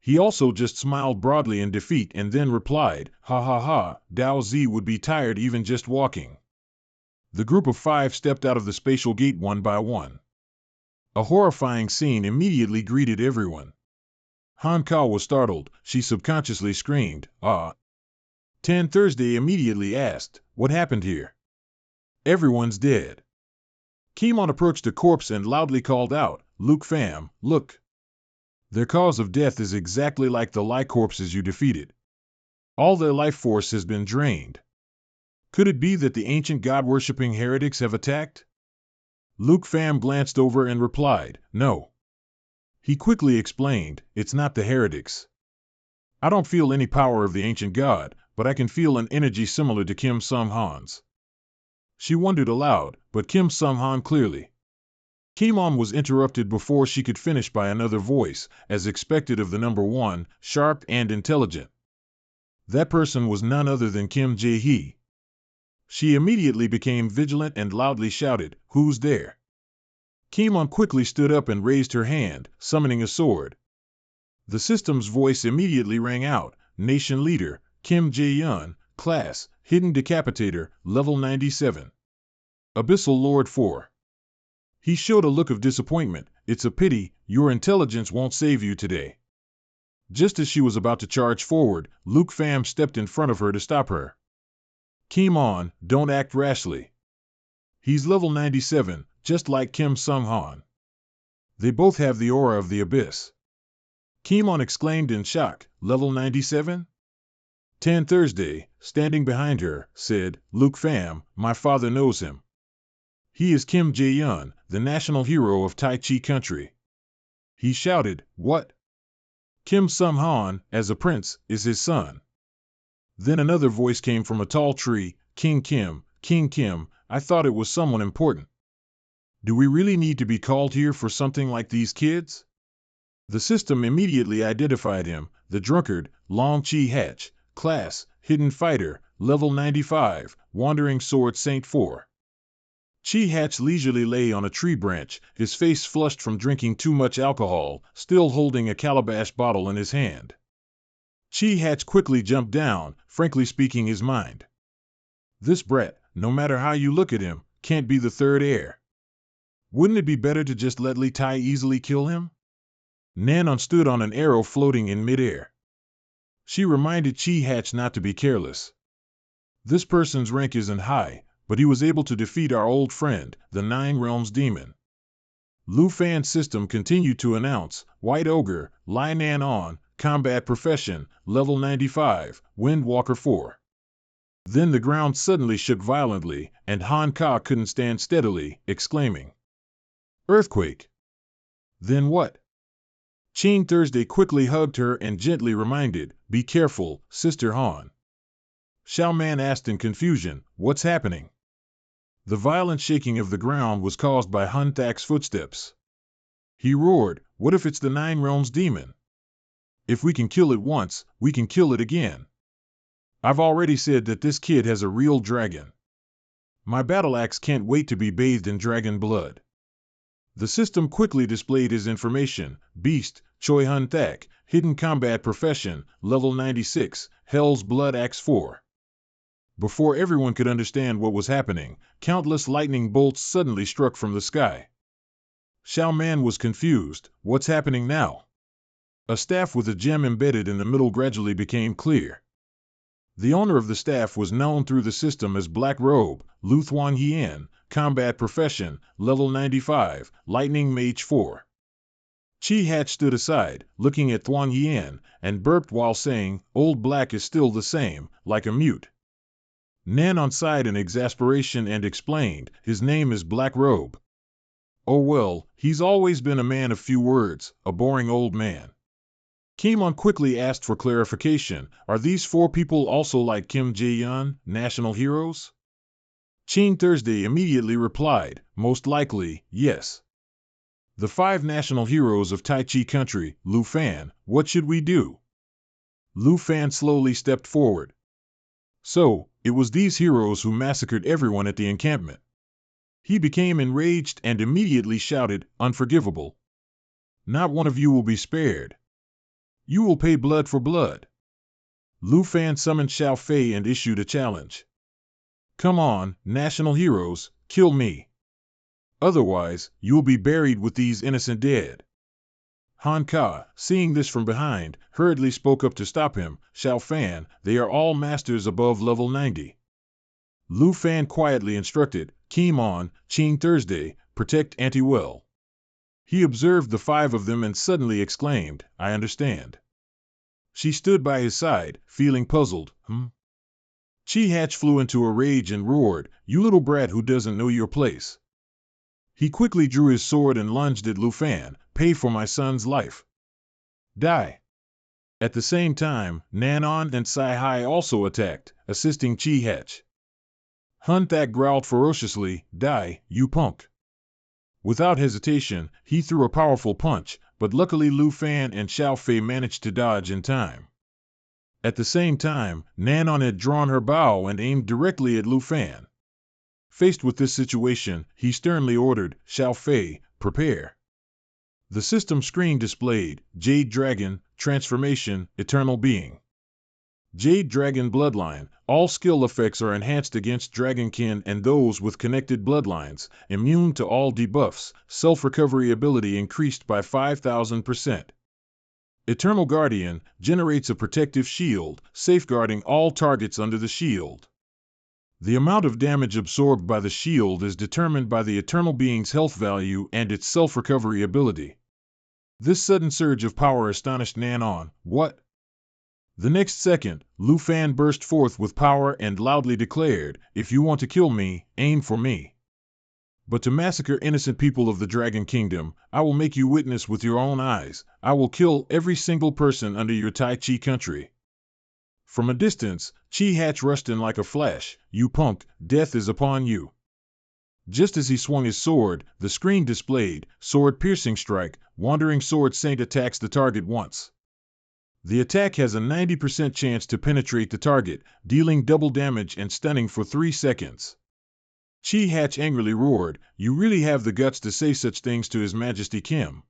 He also just smiled broadly in defeat and then replied, ha ha ha, Dao Zi would be tired even just walking. The group of 5 stepped out of the spatial gate one by one. A horrifying scene immediately greeted everyone. Han Kao was startled. She subconsciously screamed, "Ah!" Tan Thursday immediately asked, "What happened here?" "Everyone's dead." Kimon approached the corpse and loudly called out, "Luke fam, look. Their cause of death is exactly like the Lie corpses you defeated. All their life force has been drained. Could it be that the ancient god-worshipping heretics have attacked?" Luke fam glanced over and replied, "No." He quickly explained, "It's not the heretics. I don't feel any power of the ancient god, but I can feel an energy similar to Kim Sung-han's." She wondered aloud, but Kim Sung-han clearly. Kimon was interrupted before she could finish by another voice, as expected of the number one, sharp and intelligent. That person was none other than Kim Jae-hee. She immediately became vigilant and loudly shouted, "Who's there?" Kimon quickly stood up and raised her hand, summoning a sword. The system's voice immediately rang out, "Nation Leader, Kim Jae-yun, Class, Hidden Decapitator, Level 97. Abyssal Lord 4. He showed a look of disappointment. "It's a pity, your intelligence won't save you today." Just as she was about to charge forward, Luke fam stepped in front of her to stop her. "Kimon, don't act rashly. He's level 97, just like Kim Sung-han. They both have the aura of the abyss." Kimon exclaimed in shock, "Level 97? Tan Thursday, standing behind her, said, "Luke fam, my father knows him. He is Kim Jae-yun, the national hero of Tai Chi country." He shouted, "What? Kim Sung-han, as a prince, is his son." Then another voice came from a tall tree, King Kim, I thought it was someone important. Do we really need to be called here for something like these kids?" The system immediately identified him, the drunkard, Long Chi Hatch, Class, Hidden Fighter, Level 95, Wandering Sword Saint 4. Chi Hatch leisurely lay on a tree branch, his face flushed from drinking too much alcohol, still holding a calabash bottle in his hand. Chi Hatch quickly jumped down, frankly speaking his mind. "This brat, no matter how you look at him, can't be the third heir. Wouldn't it be better to just let Li Tai easily kill him?" Nanon stood on an arrow floating in midair. She reminded Chi Hatch not to be careless. "This person's rank isn't high, but he was able to defeat our old friend, the Nine Realms Demon." Lu Fan's system continued to announce, "White Ogre, Lai Nan On, Combat Profession, Level 95, Windwalker 4. Then the ground suddenly shook violently, and Han Ka couldn't stand steadily, exclaiming, "Earthquake!" Then what? Chin Thursday quickly hugged her and gently reminded, "Be careful, Sister Han." Xiao Man asked in confusion, "What's happening?" The violent shaking of the ground was caused by Hun Thak's footsteps. He roared, "What if it's the Nine Realms Demon? If we can kill it once, we can kill it again. I've already said that this kid has a real dragon. My battle axe can't wait to be bathed in dragon blood." The system quickly displayed his information, "Beast, Choi Hun Thak, Hidden Combat Profession, Level 96, Hell's Blood Axe 4. Before everyone could understand what was happening, countless lightning bolts suddenly struck from the sky. Xiao Man was confused, "What's happening now?" A staff with a gem embedded in the middle gradually became clear. The owner of the staff was known through the system as Black Robe, Lu Thuan Hien, Combat Profession, Level 95, Lightning Mage 4. Chi Hatch stood aside, looking at Thuan Hien, and burped while saying, "Old Black is still the same, like a mute." Nanon sighed in exasperation and explained, "His name is Black Robe." "Oh well, he's always been a man of few words, a boring old man." Kimon quickly asked for clarification, "Are these four people also like Kim Jae-yun, national heroes?" Chin Thursday immediately replied, "Most likely, yes. The five national heroes of Tai Chi country, Lu Fan, what should we do?" Lu Fan slowly stepped forward. "So, it was these heroes who massacred everyone at the encampment." He became enraged and immediately shouted, "Unforgivable! Not one of you will be spared. You will pay blood for blood." Lu Fan summoned Xiao Fei and issued a challenge. "Come on, national heroes, kill me. Otherwise, you will be buried with these innocent dead. Han Ka, seeing this from behind, hurriedly spoke up to stop him. Xiao Fan, they are all masters above level 90. Lu Fan quietly instructed, Keem on, Qing Thursday, protect Anti-Well. He observed the 5 of them and suddenly exclaimed, I understand. She stood by his side, feeling puzzled. Chi Hatch flew into a rage and roared, you little brat who doesn't know your place. He quickly drew his sword and lunged at Lu Fan, pay for my son's life. Die. At the same time, Nanon and Sai Hai also attacked, assisting Chi Hatch. Hun Thak growled ferociously, die, you punk. Without hesitation, he threw a powerful punch, but luckily Lu Fan and Xiao Fei managed to dodge in time. At the same time, Nanon had drawn her bow and aimed directly at Lu Fan. Faced with this situation, he sternly ordered, Xiao Fei, prepare. The system screen displayed, Jade Dragon, Transformation, Eternal Being. Jade Dragon Bloodline, all skill effects are enhanced against Dragonkin and those with connected bloodlines, immune to all debuffs, self-recovery ability increased by 5,000%. Eternal Guardian, generates a protective shield, safeguarding all targets under the shield. The amount of damage absorbed by the shield is determined by the Eternal Being's health value and its self-recovery ability. This sudden surge of power astonished Nanon. What? The next second, Lu Fan burst forth with power and loudly declared, if you want to kill me, aim for me. But to massacre innocent people of the Dragon Kingdom, I will make you witness with your own eyes. I will kill every single person under your Tai Chi country. From a distance, Chi Hatch rushed in like a flash. You punk, death is upon you. Just as he swung his sword, the screen displayed, sword-piercing strike, Wandering Sword Saint attacks the target once. The attack has a 90% chance to penetrate the target, dealing double damage and stunning for 3 seconds. Chi Hatch angrily roared, you really have the guts to say such things to His Majesty Kim.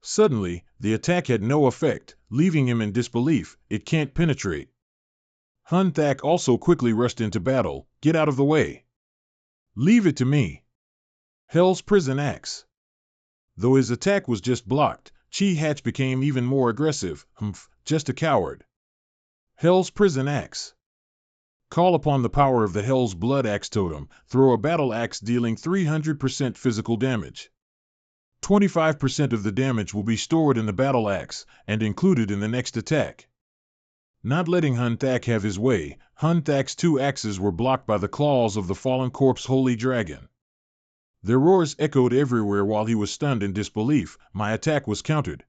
Suddenly, the attack had no effect, leaving him in disbelief. It can't penetrate. Hun Thak also quickly rushed into battle. Get out of the way. Leave it to me. Hell's Prison Axe. Though his attack was just blocked, Chi Hatch became even more aggressive. Just a coward. Hell's Prison Axe. Call upon the power of the Hell's Blood Axe Totem. Throw a battle axe dealing 300% physical damage. 25% of the damage will be stored in the battle axe and included in the next attack. Not letting Hun Thak have his way, Hun Thak's 2 axes were blocked by the claws of the fallen corpse Holy Dragon. Their roars echoed everywhere while he was stunned in disbelief. My attack was countered.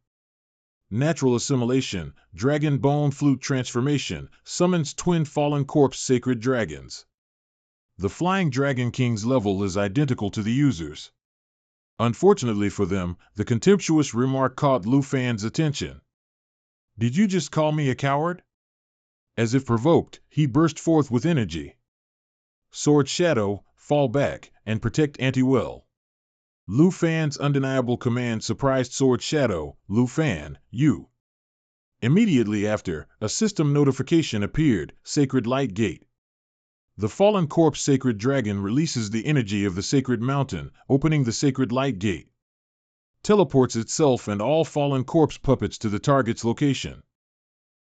Natural Assimilation, Dragon Bone Flute Transformation, summons twin fallen corpse sacred dragons. The Flying Dragon King's level is identical to the user's. Unfortunately for them, the contemptuous remark caught Lu Fan's attention. Did you just call me a coward? As if provoked, he burst forth with energy. Sword Shadow, fall back, and protect Anti-Well. Lu Fan's undeniable command surprised Sword Shadow. Lu Fan, you. Immediately after, a system notification appeared, Sacred Light Gate. The fallen corpse sacred dragon releases the energy of the sacred mountain, opening the sacred light gate. Teleports itself and all fallen corpse puppets to the target's location.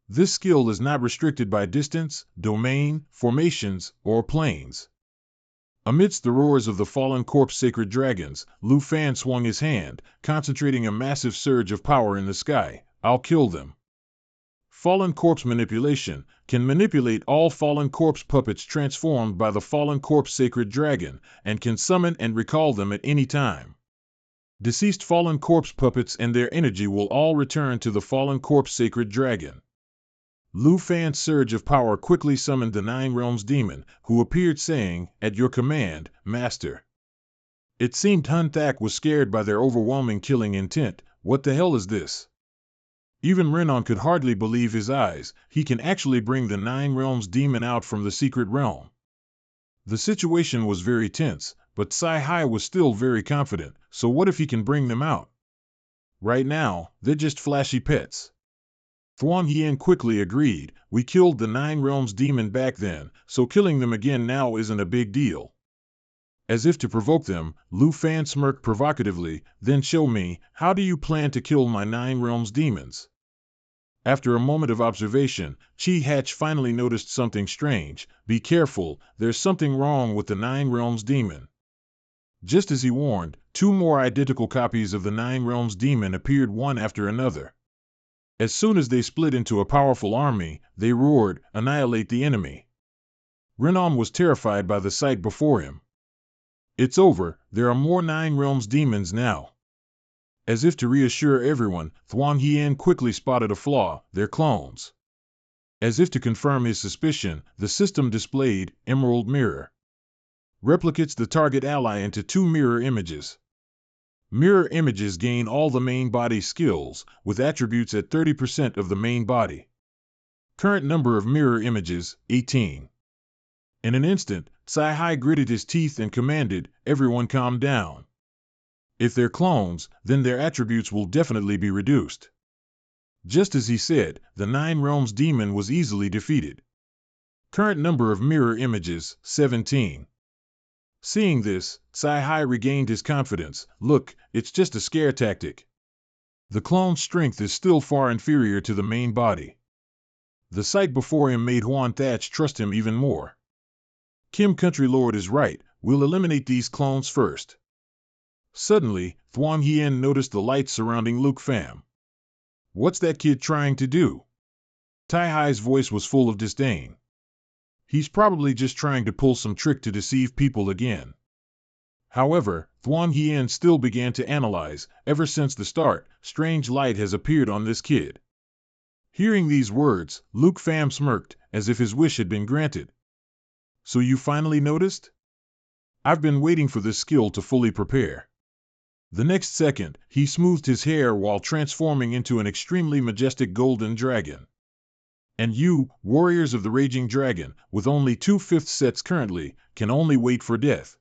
This skill is not restricted by distance, domain, formations, or planes. Amidst the roars of the fallen corpse sacred dragons, Lu Fan swung his hand, concentrating a massive surge of power in the sky. I'll kill them. Fallen Corpse Manipulation can manipulate all fallen corpse puppets transformed by the fallen corpse sacred dragon, and can summon and recall them at any time. Deceased fallen corpse puppets and their energy will all return to the fallen corpse sacred dragon. Lu Fan's surge of power quickly summoned the 9 Realms demon, who appeared saying, at your command, Master. It seemed Hun Thak was scared by their overwhelming killing intent. What the hell is this? Even Renan could hardly believe his eyes. He can actually bring the 9 Realms demon out from the secret realm. The situation was very tense, but Sai Hai was still very confident. So what if he can bring them out? Right now, they're just flashy pets. Thuan Hien quickly agreed. We killed the 9 Realms demon back then, so killing them again now isn't a big deal. As if to provoke them, Lu Fan smirked provocatively, "Then show me, how do you plan to kill my 9 realms demons?" After a moment of observation, Chi Hatch finally noticed something strange. "Be careful, there's something wrong with the 9 realms demon." Just as he warned, 2 more identical copies of the 9 realms demon appeared one after another. As soon as they split into a powerful army, they roared, "Annihilate the enemy." Renan was terrified by the sight before him. "It's over, there are more 9 realms demons now." As if to reassure everyone, Thuan Hien quickly spotted a flaw: they're clones. As if to confirm his suspicion, the system displayed Emerald Mirror. Replicates the target ally into 2 mirror images. Mirror images gain all the main body skills, with attributes at 30% of the main body. Current number of mirror images, 18. In an instant, Tsai Hai gritted his teeth and commanded, "Everyone calm down. If they're clones, then their attributes will definitely be reduced." Just as he said, the 9 realms demon was easily defeated. Current number of mirror images, 17. Seeing this, Tsai Hai regained his confidence. "Look, it's just a scare tactic." The clone's strength is still far inferior to the main body. The sight before him made Huan Thatch trust him even more. Kim Country Lord is right, we'll eliminate these clones first. Suddenly, Thuan Hien noticed the lights surrounding Luke Pham. "What's that kid trying to do?" Tai Hai's voice was full of disdain. "He's probably just trying to pull some trick to deceive people again." However, Thuan Hien still began to analyze. "Ever since the start, strange light has appeared on this kid." Hearing these words, Luke Pham smirked, as if his wish had been granted. "So you finally noticed? I've been waiting for this skill to fully prepare." The next second, he smoothed his hair while transforming into an extremely majestic golden dragon. "And you, warriors of the Raging Dragon, with only 2/5 sets currently, can only wait for death."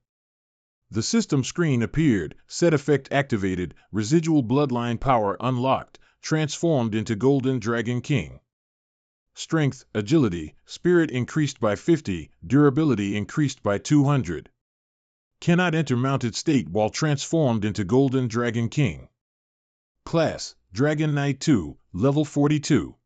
The system screen appeared, set effect activated, residual bloodline power unlocked, transformed into Golden Dragon King. Strength, agility, spirit increased by 50, durability increased by 200. Cannot enter mounted state while transformed into Golden Dragon King. Class, Dragon Knight 2, level 42.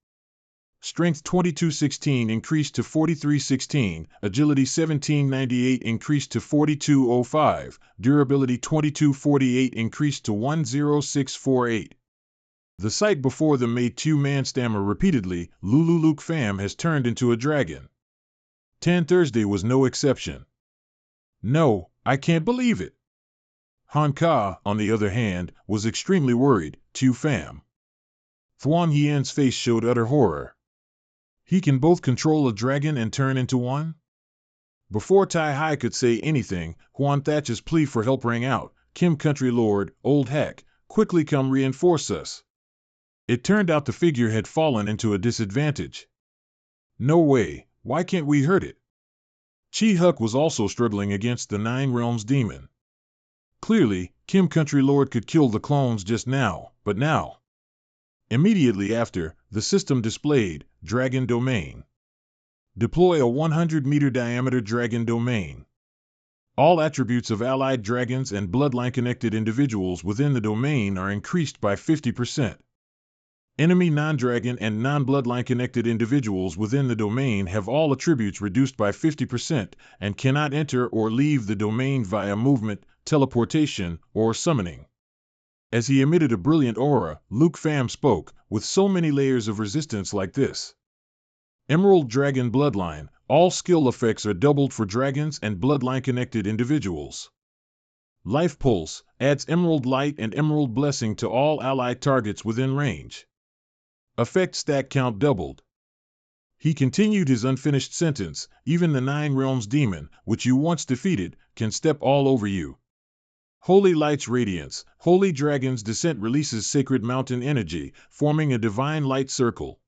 Strength 2216 increased to 4316, agility 1798 increased to 4205, durability 2248 increased to 10648. The sight before them made Two-Man stammer repeatedly. "Lulu Luke Pham has turned into a dragon." Tan Thursday was no exception. "No, I can't believe it." Han Ka, on the other hand, was extremely worried. "Tu Pham." Thuan Hien's face showed utter horror. "He can both control a dragon and turn into one?" Before Tai Hai could say anything, Huan Thatch's plea for help rang out. "Kim Country Lord, old hack, quickly come reinforce us." It turned out the figure had fallen into a disadvantage. "No way, why can't we hurt it?" Chi Huck was also struggling against the 9 realms demon. Clearly, Kim Country Lord could kill the clones just now, but now. Immediately after, the system displayed Dragon Domain. Deploy a 100-meter diameter Dragon Domain. All attributes of allied dragons and bloodline-connected individuals within the domain are increased by 50%. Enemy non-dragon and non-bloodline-connected individuals within the domain have all attributes reduced by 50% and cannot enter or leave the domain via movement, teleportation, or summoning. As he emitted a brilliant aura, Luke Pham spoke, "With so many layers of resistance like this. Emerald Dragon Bloodline, all skill effects are doubled for dragons and bloodline-connected individuals. Life Pulse adds Emerald Light and Emerald Blessing to all allied targets within range. Effect stack count doubled." He continued his unfinished sentence. "Even the 9 realms demon, which you once defeated, can step all over you. Holy Light's Radiance, Holy Dragon's Descent releases Sacred Mountain energy, forming a divine light circle.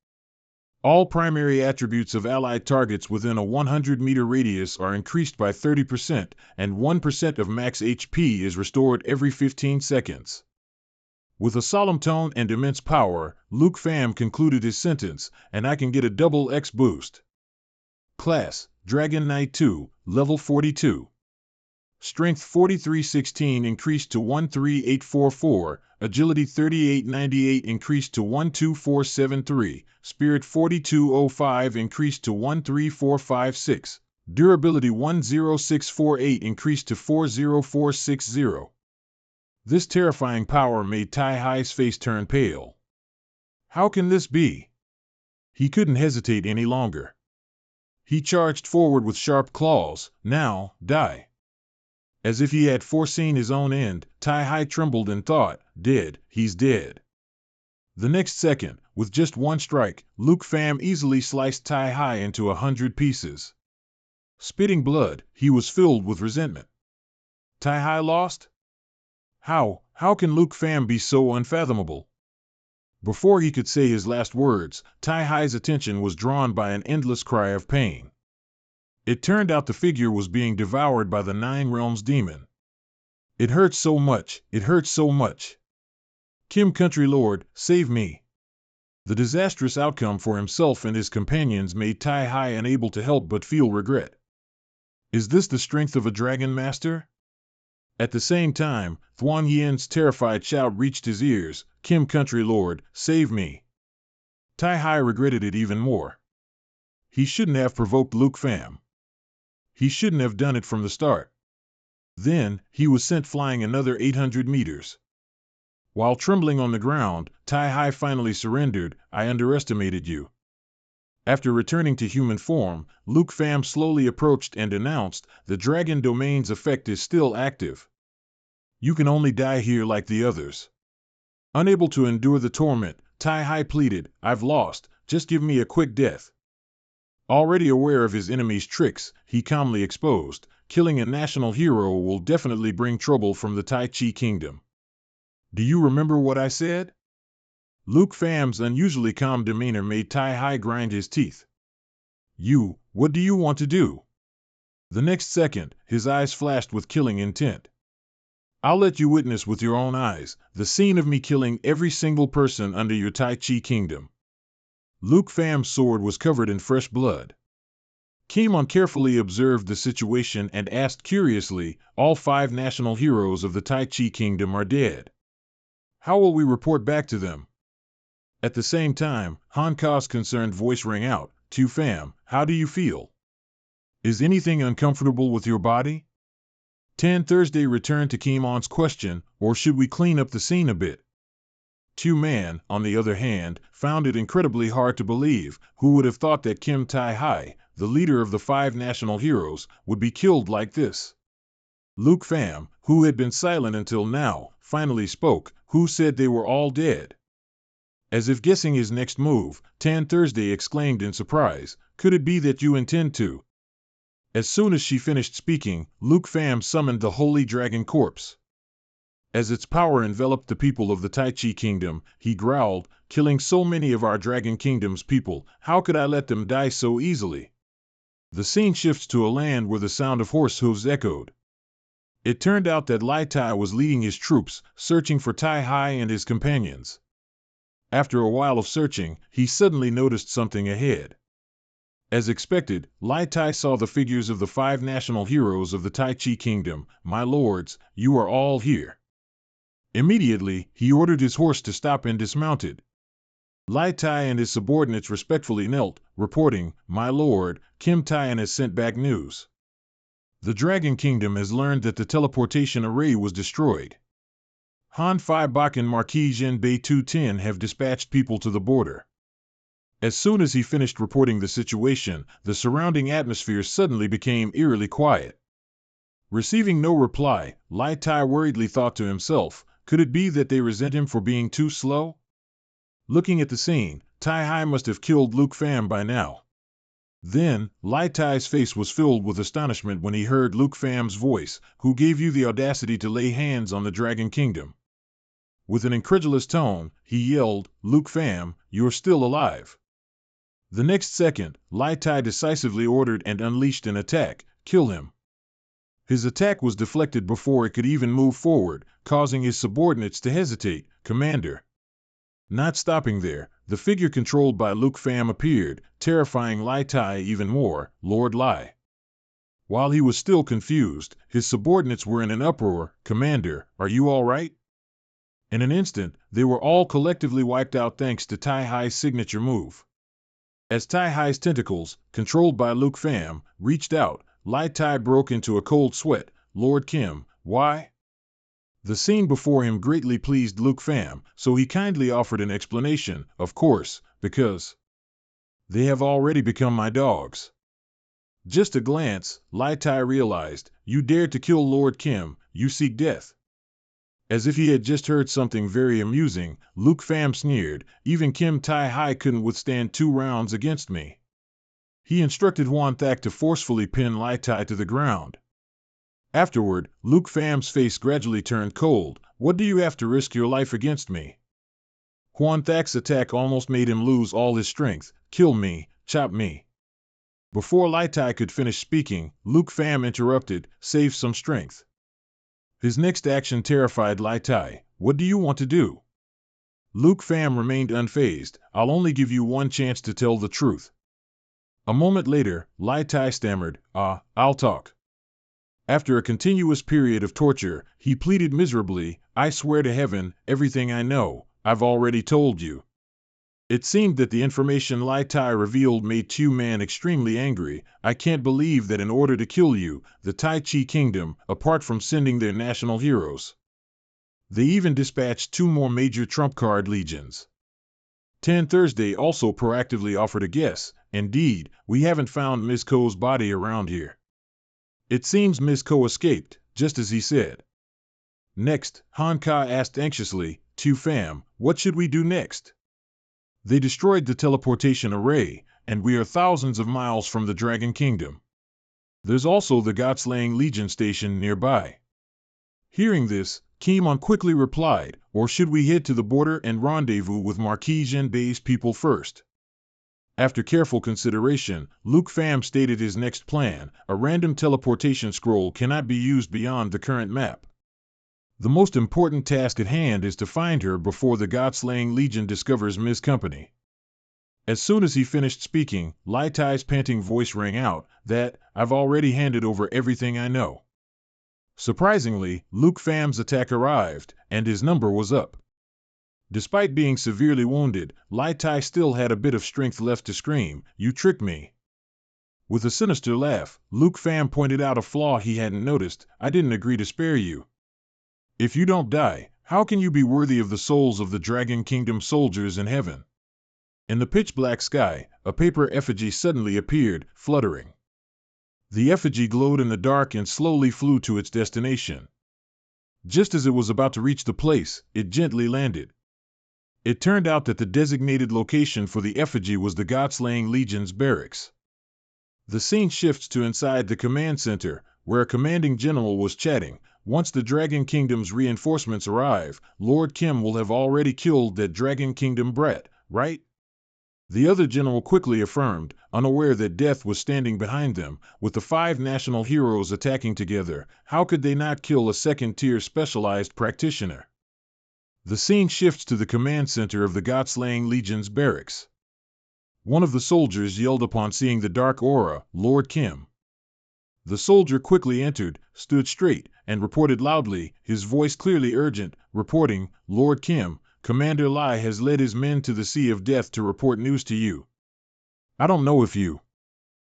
All primary attributes of allied targets within a 100-meter radius are increased by 30%, and 1% of max HP is restored every 15 seconds. With a solemn tone and immense power, Luke Pham concluded his sentence, "And I can get a double X boost." Class, Dragon Knight 2, level 42. Strength 4316 increased to 13844, Agility 3898 increased to 12473, Spirit 4205 increased to 13456, Durability 10648 increased to 40460. This terrifying power made Tai Hai's face turn pale. How can this be? He couldn't hesitate any longer. He charged forward with sharp claws. Now, die. As if he had foreseen his own end, Tai Hai trembled and thought, dead, he's dead. The next second, with just one strike, Luke Pham easily sliced Tai Hai into 100 pieces. Spitting blood, he was filled with resentment. Tai Hai lost? How can Luke Pham be so unfathomable? Before he could say his last words, Tai Hai's attention was drawn by an endless cry of pain. It turned out the figure was being devoured by the Nine Realms demon. It hurt so much, it hurt so much. Kim Country Lord, save me. The disastrous outcome for himself and his companions made Tai Hai unable to help but feel regret. Is this the strength of a dragon master? At the same time, Thuan Yien's terrified shout reached his ears, Kim Country Lord, save me. Tai Hai regretted it even more. He shouldn't have provoked Luke Pham. He shouldn't have done it from the start. Then, he was sent flying another 800 meters. While trembling on the ground, Tai Hai finally surrendered. I underestimated you. After returning to human form, Luke Pham slowly approached and announced, the Dragon Domain's effect is still active. You can only die here like the others. Unable to endure the torment, Tai Hai pleaded, I've lost, just give me a quick death. Already aware of his enemy's tricks, he calmly exposed, killing a national hero will definitely bring trouble from the Tai Chi Kingdom. Do you remember what I said? Luke Pham's unusually calm demeanor made Tai Hai grind his teeth. What do you want to do? The next second, his eyes flashed with killing intent. I'll let you witness with your own eyes the scene of me killing every single person under your Tai Chi Kingdom. Luke Pham's sword was covered in fresh blood. Kimon carefully observed the situation and asked curiously, all 5 national heroes of the Tai Chi Kingdom are dead. How will we report back to them? At the same time, Han Ka's concerned voice rang out, Tu Pham, how do you feel? Is anything uncomfortable with your body? Tan Thursday returned to Kimon's question, or should we clean up the scene a bit? Tu Man, on the other hand, found it incredibly hard to believe. Who would have thought that Kim Tai Hai, the leader of the 5 national heroes, would be killed like this? Luke Pham, who had been silent until now, finally spoke, who said they were all dead? As if guessing his next move, Tan Thursday exclaimed in surprise, could it be that you intend to? As soon as she finished speaking, Luke Pham summoned the Holy Dragon Corpse. As its power enveloped the people of the Tai Chi Kingdom, he growled, killing so many of our Dragon Kingdom's people, how could I let them die so easily? The scene shifts to a land where the sound of horse hooves echoed. It turned out that Lai Tai was leading his troops, searching for Tai Hai and his companions. After a while of searching, he suddenly noticed something ahead. As expected, Lai Tai saw the figures of the 5 national heroes of the Tai Chi Kingdom. My lords, you are all here. Immediately, he ordered his horse to stop and dismounted. Lai Tai and his subordinates respectfully knelt, reporting, My lord, Kim Taian has sent back news. The Dragon Kingdom has learned that the teleportation array was destroyed. Han Phi Bak and Marquis Zhen Bei Tu Tin have dispatched people to the border. As soon as he finished reporting the situation, the surrounding atmosphere suddenly became eerily quiet. Receiving no reply, Lai Tai worriedly thought to himself, could it be that they resent him for being too slow? Looking at the scene, Tai Hai must have killed Luke Pham by now. Then, Lai Tai's face was filled with astonishment when he heard Luke Pham's voice, who gave you the audacity to lay hands on the Dragon Kingdom? With an incredulous tone, he yelled, Luke Pham, you're still alive. The next second, Lai Tai decisively ordered and unleashed an attack, kill him. His attack was deflected before it could even move forward, causing his subordinates to hesitate, Commander. Not stopping there, the figure controlled by Luke Pham appeared, terrifying Lai Tai even more, Lord Lai. While he was still confused, his subordinates were in an uproar. "Commander, are you all right?" In an instant, they were all collectively wiped out thanks to Tai Hai's signature move. As Tai Hai's tentacles, controlled by Luke Pham, reached out, Lai Tai broke into a cold sweat. "Lord Kim, why?" The scene before him greatly pleased Luke Pham, so he kindly offered an explanation. "Of course, because they have already become my dogs." Just a glance, Lai Tai realized, "You dared to kill Lord Kim, you seek death." As if he had just heard something very amusing, Luke Pham sneered, "Even Kim Tai Hai couldn't withstand 2 rounds against me." He instructed Huan Thak to forcefully pin Lai Tai to the ground. Afterward, Luke Pham's face gradually turned cold. "What do you have to risk your life against me?" Huan Thak's attack almost made him lose all his strength. "Kill me, chop me." Before Lai Tai could finish speaking, Luke Pham interrupted, "Save some strength." His next action terrified Lai Tai. "What do you want to do?" Luke Pham remained unfazed. "I'll only give you one chance to tell the truth." A moment later, Lai Tai stammered, I'll talk." After a continuous period of torture, he pleaded miserably, "I swear to heaven, everything I know, I've already told you." It seemed that the information Lai Tai revealed made Tu Man extremely angry. "I can't believe that in order to kill you, the Tai Chi Kingdom, apart from sending their national heroes, they even dispatched 2 more major trump card legions." Tan Thursday also proactively offered a guess. "Indeed, we haven't found Ms. Ko's body around here. It seems Ms. Ko escaped, just as he said." Next, Han Ka asked anxiously, "Tu Pham, what should we do next? They destroyed the teleportation array, and we are thousands of miles from the Dragon Kingdom. There's also the God-slaying Legion station nearby." Hearing this, Kimon quickly replied, "Or should we head to the border and rendezvous with Marquis Zhenbei's people first?" After careful consideration, Luke Pham stated his next plan. "A random teleportation scroll cannot be used beyond the current map. The most important task at hand is to find her before the God-slaying Legion discovers Ms. Company." As soon as he finished speaking, Lai Tai's panting voice rang out, "That, I've already handed over everything I know." Surprisingly, Luke Pham's attack arrived, and his number was up. Despite being severely wounded, Lai Tai still had a bit of strength left to scream, "You tricked me." With a sinister laugh, Luke Pham pointed out a flaw he hadn't noticed. "I didn't agree to spare you. If you don't die, how can you be worthy of the souls of the Dragon Kingdom soldiers in heaven?" In the pitch-black sky, a paper effigy suddenly appeared, fluttering. The effigy glowed in the dark and slowly flew to its destination. Just as it was about to reach the place, it gently landed. It turned out that the designated location for the effigy was the God-slaying Legion's barracks. The scene shifts to inside the command center, where a commanding general was chatting. "Once the Dragon Kingdom's reinforcements arrive, Lord Kim will have already killed that Dragon Kingdom brat, right?" The other general quickly affirmed, unaware that death was standing behind them. With the 5 national heroes attacking together, how could they not kill a second-tier specialized practitioner? The scene shifts to the command center of the God-slaying Legion's barracks. One of the soldiers yelled upon seeing the dark aura, "Lord Kim." The soldier quickly entered, stood straight, and reported loudly, his voice clearly urgent, reporting, "Lord Kim, Commander Lai has led his men to the Sea of Death to report news to you. I don't know if you—"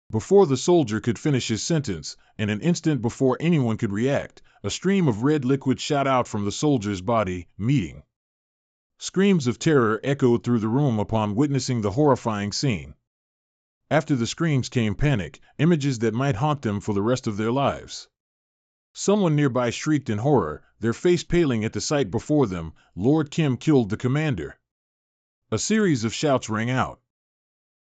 Before the soldier could finish his sentence, and an instant before anyone could react, a stream of red liquid shot out from the soldier's body, meeting. Screams of terror echoed through the room upon witnessing the horrifying scene. After the screams came panic, images that might haunt them for the rest of their lives. Someone nearby shrieked in horror, their face paling at the sight before them, "Lord Kim killed the commander." A series of shouts rang out.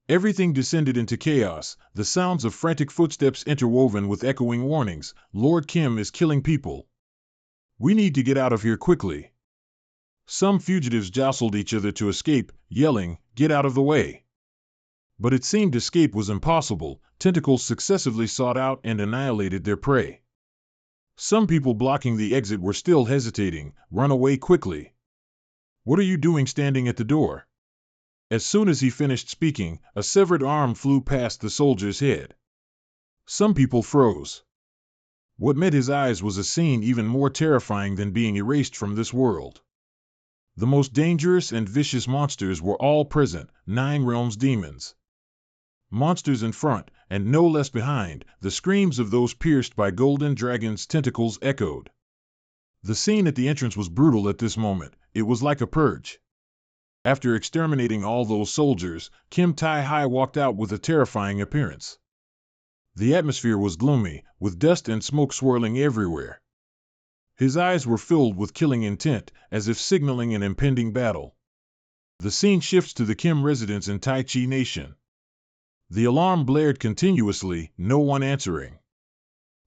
Everything descended into chaos, the sounds of frantic footsteps interwoven with echoing warnings, "Lord Kim is killing people. We need to get out of here quickly." Some fugitives jostled each other to escape, yelling, "Get out of the way." But it seemed escape was impossible. Tentacles successively sought out and annihilated their prey. Some people blocking the exit were still hesitating. "Run away quickly. What are you doing standing at the door?" As soon as he finished speaking, a severed arm flew past the soldier's head. Some people froze. What met his eyes was a scene even more terrifying than being erased from this world. The most dangerous and vicious monsters were all present, 9 realms demons. Monsters in front, and no less behind, the screams of those pierced by golden dragons' tentacles echoed. The scene at the entrance was brutal at this moment. It was like a purge. After exterminating all those soldiers, Kim Tai-hai walked out with a terrifying appearance. The atmosphere was gloomy, with dust and smoke swirling everywhere. His eyes were filled with killing intent, as if signaling an impending battle. The scene shifts to the Kim residence in Tai Chi Nation. The alarm blared continuously, no one answering.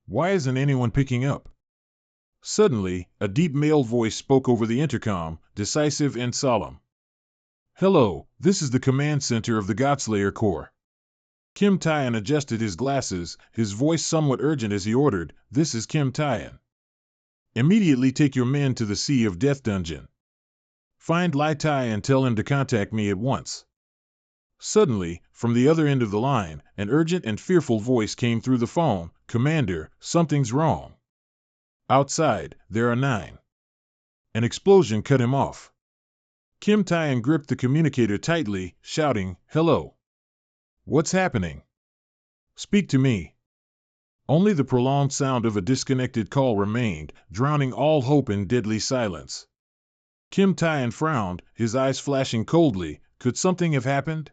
Why isn't anyone picking up? Suddenly, a deep male voice spoke over the intercom, decisive and solemn. "Hello, this is the command center of the Godslayer Corps." Kim Taeyan adjusted his glasses, his voice somewhat urgent as he ordered, "This is Kim Taeyan. Immediately take your men to the Sea of Death dungeon. Find Lai Tai and tell him to contact me at once." Suddenly, from the other end of the line, an urgent and fearful voice came through the phone, "Commander, something's wrong. Outside, there are 9. An explosion cut him off. Kim Taeyan gripped the communicator tightly, shouting, "Hello. What's happening? Speak to me." Only the prolonged sound of a disconnected call remained, drowning all hope in deadly silence. Kim Taeyan frowned, his eyes flashing coldly. Could something have happened?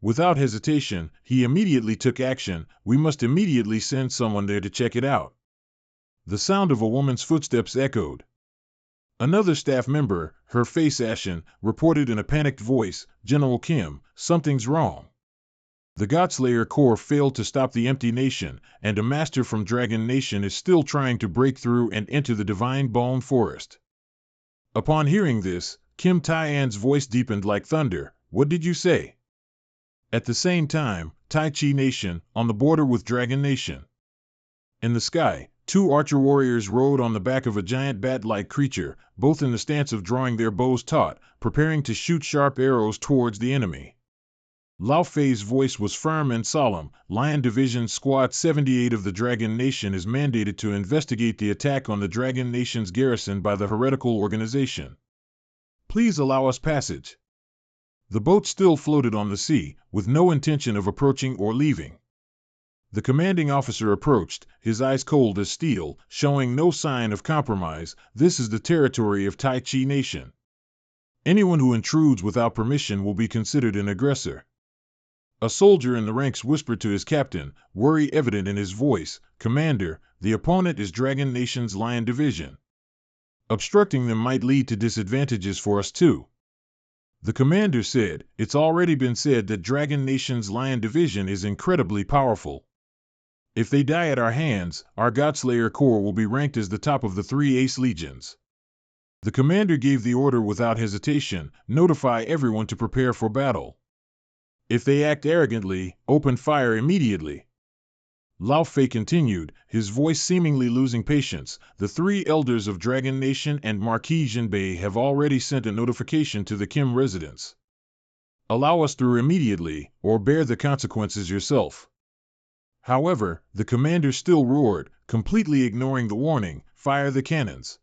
Without hesitation, he immediately took action. "We must immediately send someone there to check it out." The sound of a woman's footsteps echoed. Another staff member, her face ashen, reported in a panicked voice, "General Kim, something's wrong. The Godslayer Corps failed to stop the Empty Nation, and a master from Dragon Nation is still trying to break through and enter the Divine Bone Forest." Upon hearing this, Kim Taeyan's voice deepened like thunder. "What did you say?" At the same time, Tai Chi Nation, on the border with Dragon Nation. In the sky, 2 archer warriors rode on the back of a giant bat-like creature, both in the stance of drawing their bows taut, preparing to shoot sharp arrows towards the enemy. Lao Fei's voice was firm and solemn. "Lion Division Squad 78 of the Dragon Nation is mandated to investigate the attack on the Dragon Nation's garrison by the heretical organization. Please allow us passage." The boat still floated on the sea, with no intention of approaching or leaving. The commanding officer approached, his eyes cold as steel, showing no sign of compromise. "This is the territory of Tai Chi Nation. Anyone who intrudes without permission will be considered an aggressor." A soldier in the ranks whispered to his captain, worry evident in his voice, "Commander, the opponent is Dragon Nation's Lion Division. Obstructing them might lead to disadvantages for us too." The commander said, "It's already been said that Dragon Nation's Lion Division is incredibly powerful. If they die at our hands, our Godslayer Corps will be ranked as the top of the 3 Ace Legions." The commander gave the order without hesitation, "Notify everyone to prepare for battle. If they act arrogantly, open fire immediately." Lao Fei continued, his voice seemingly losing patience, "The 3 elders of Dragon Nation and Marquis Jinbei have already sent a notification to the Kim residence. Allow us through immediately, or bear the consequences yourself." However, the commander still roared, completely ignoring the warning, "Fire the cannons."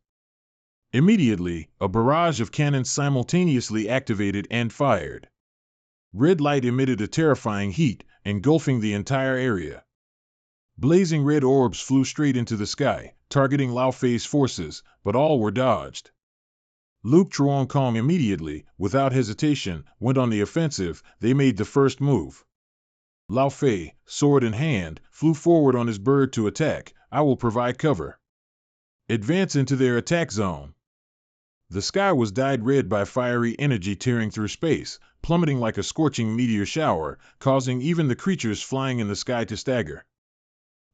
Immediately, a barrage of cannons simultaneously activated and fired. Red light emitted a terrifying heat, engulfing the entire area. Blazing red orbs flew straight into the sky, targeting Lao Fei's forces, but all were dodged. Luke Truong Kong immediately, without hesitation, went on the offensive. They made the first move. Lao Fei, sword in hand, flew forward on his bird to attack. "I will provide cover. Advance into their attack zone." The sky was dyed red by fiery energy tearing through space, plummeting like a scorching meteor shower, causing even the creatures flying in the sky to stagger.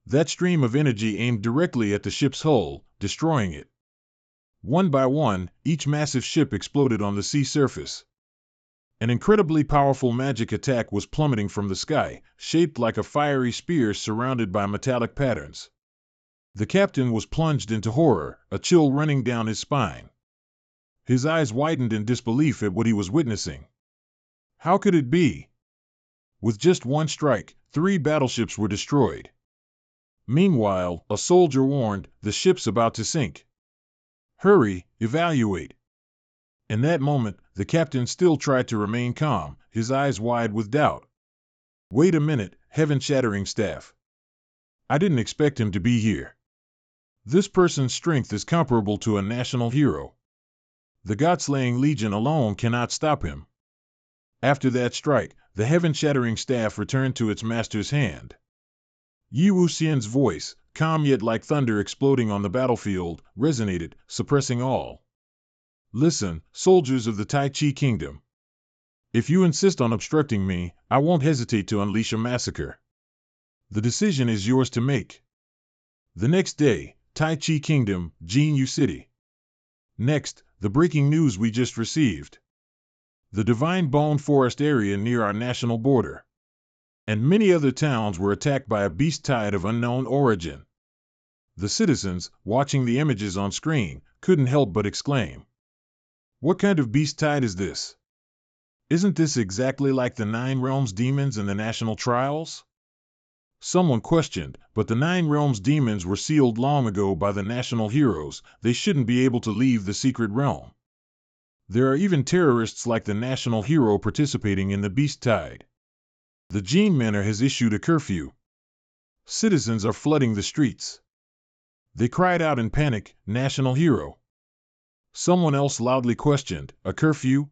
That stream of energy aimed directly at the ship's hull, destroying it. One by one, each massive ship exploded on the sea surface. An incredibly powerful magic attack was plummeting from the sky, shaped like a fiery spear surrounded by metallic patterns. The captain was plunged into horror, a chill running down his spine. His eyes widened in disbelief at what he was witnessing. How could it be? With just one strike, 3 battleships were destroyed. Meanwhile, a soldier warned, "The ship's about to sink. Hurry, evaluate." In that moment, the captain still tried to remain calm, his eyes wide with doubt. "Wait a minute, heaven-shattering staff. I didn't expect him to be here. This person's strength is comparable to a national hero. The God-slaying legion alone cannot stop him." After that strike, the heaven-shattering staff returned to its master's hand. Yi Wuxian's voice, calm yet like thunder exploding on the battlefield, resonated, suppressing all. "Listen, soldiers of the Tai Chi Kingdom. If you insist on obstructing me, I won't hesitate to unleash a massacre. The decision is yours to make." The next day, Tai Chi Kingdom, Jinyu City. Next, the breaking news we just received. The Divine Bone Forest area near our national border. And many other towns were attacked by a beast tide of unknown origin. The citizens, watching the images on screen, couldn't help but exclaim, "What kind of beast tide is this? Isn't this exactly like the Nine Realms demons in the national trials?" Someone questioned, "But the Nine Realms demons were sealed long ago by the national heroes. They shouldn't be able to leave the secret realm. There are even terrorists like the national hero participating in the beast tide. The Gene Manor has issued a curfew. Citizens are flooding the streets." They cried out in panic, "National hero!" Someone else loudly questioned, "A curfew?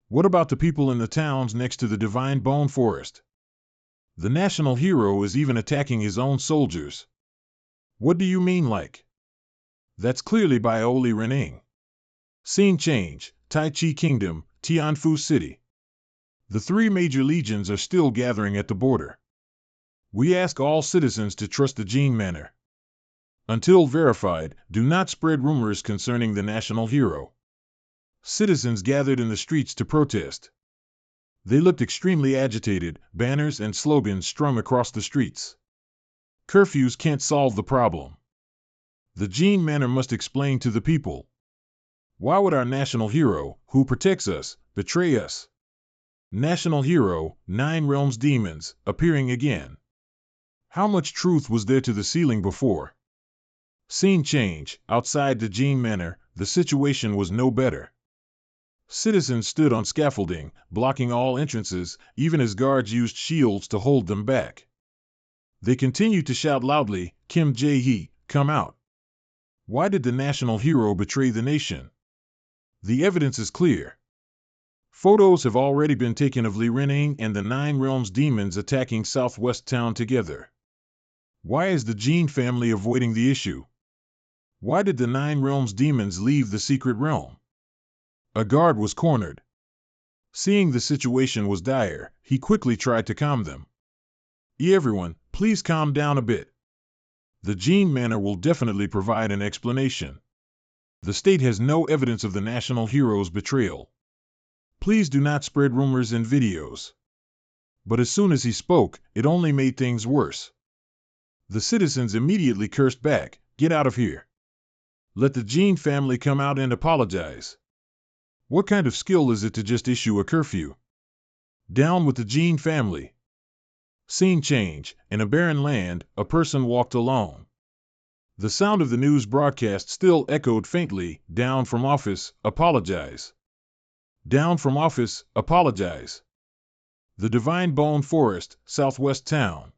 What about the people in the towns next to the Divine Bone Forest? The national hero is even attacking his own soldiers." "What do you mean like?" "That's clearly by Oli Renning." Scene change, Tai Chi Kingdom, Tianfu City. The three major legions are still gathering at the border. "We ask all citizens to trust the Gene Manor. Until verified, do not spread rumors concerning the national hero." Citizens gathered in the streets to protest. They looked extremely agitated, banners and slogans strung across the streets. "Curfews can't solve the problem. The Gene Manor must explain to the people. Why would our national hero, who protects us, betray us?" National hero, Nine Realms demons, appearing again. How much truth was there to the ceiling before? Scene change, outside the Gene Manor, the situation was no better. Citizens stood on scaffolding, blocking all entrances, even as guards used shields to hold them back. They continued to shout loudly, "Kim Jae-hee, come out. Why did the national hero betray the nation? The evidence is clear. Photos have already been taken of Li Renning and the Nine Realms demons attacking Southwest Town together. Why is the Gene family avoiding the issue? Why did the Nine Realms demons leave the secret realm?" A guard was cornered. Seeing the situation was dire, he quickly tried to calm them. "Everyone, please calm down a bit. The Gene Manor will definitely provide an explanation. The state has no evidence of the national hero's betrayal. Please do not spread rumors and videos." But as soon as he spoke, it only made things worse. The citizens immediately cursed back, "Get out of here. Let the Gene family come out and apologize. What kind of skill is it to just issue a curfew? Down with the Gene family." Scene change, in a barren land, a person walked alone. The sound of the news broadcast still echoed faintly, "Down from office, apologize. Down from office, apologize." The Divine Bone Forest, Southwest Town.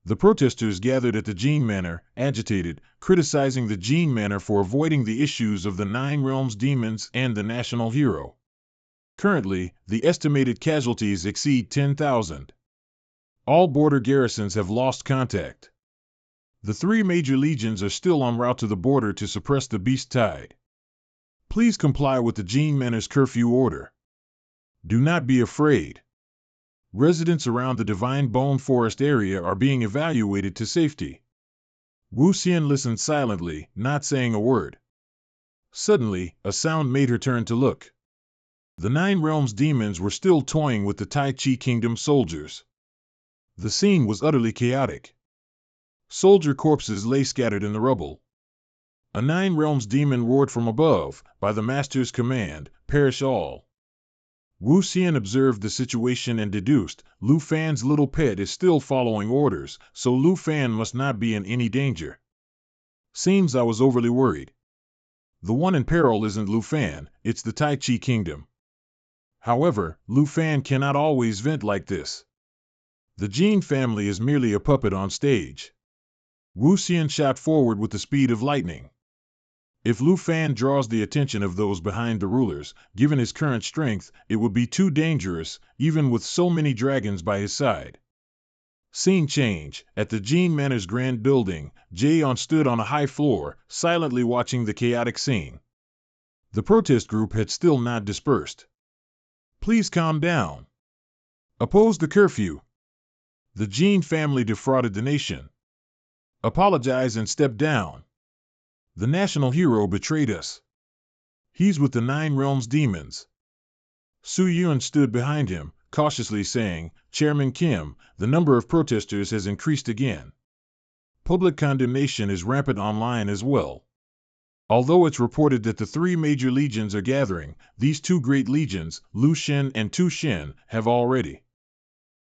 The protesters gathered at the Gene Manor, agitated, criticizing the Gene Manor for avoiding the issues of the Nine Realms demons and the national hero. Currently, the estimated casualties exceed 10,000. All border garrisons have lost contact. The three major legions are still en route to the border to suppress the beast tide. Please comply with the Gene Manor's curfew order. Do not be afraid. Residents around the Divine Bone Forest area are being evacuated to safety. Wuxian listened silently, not saying a word. Suddenly, a sound made her turn to look. The Nine Realms demons were still toying with the Tai Chi Kingdom soldiers. The scene was utterly chaotic. Soldier corpses lay scattered in the rubble. A Nine Realms demon roared from above, "By the Master's command, perish all." Wu Xian observed the situation and deduced, Lu Fan's little pet is still following orders, so Lu Fan must not be in any danger. Seems I was overly worried. The one in peril isn't Lu Fan, it's the Tai Chi Kingdom. However, Lu Fan cannot always vent like this. The Jin family is merely a puppet on stage. Wu Xian shot forward with the speed of lightning. If Lu Fan draws the attention of those behind the rulers, given his current strength, it would be too dangerous, even with so many dragons by his side. Scene change. At the Jin Manor's grand building, Jaeon stood on a high floor, silently watching the chaotic scene. The protest group had still not dispersed. Please calm down. Oppose the curfew. The Jin family defrauded the nation. Apologize and step down. The national hero betrayed us. He's with the Nine Realms demons. Su Yun stood behind him, cautiously saying, Chairman Kim, the number of protesters has increased again. Public condemnation is rampant online as well. Although it's reported that the three major legions are gathering, these two great legions, Lu Shen and Tu Shen, have already.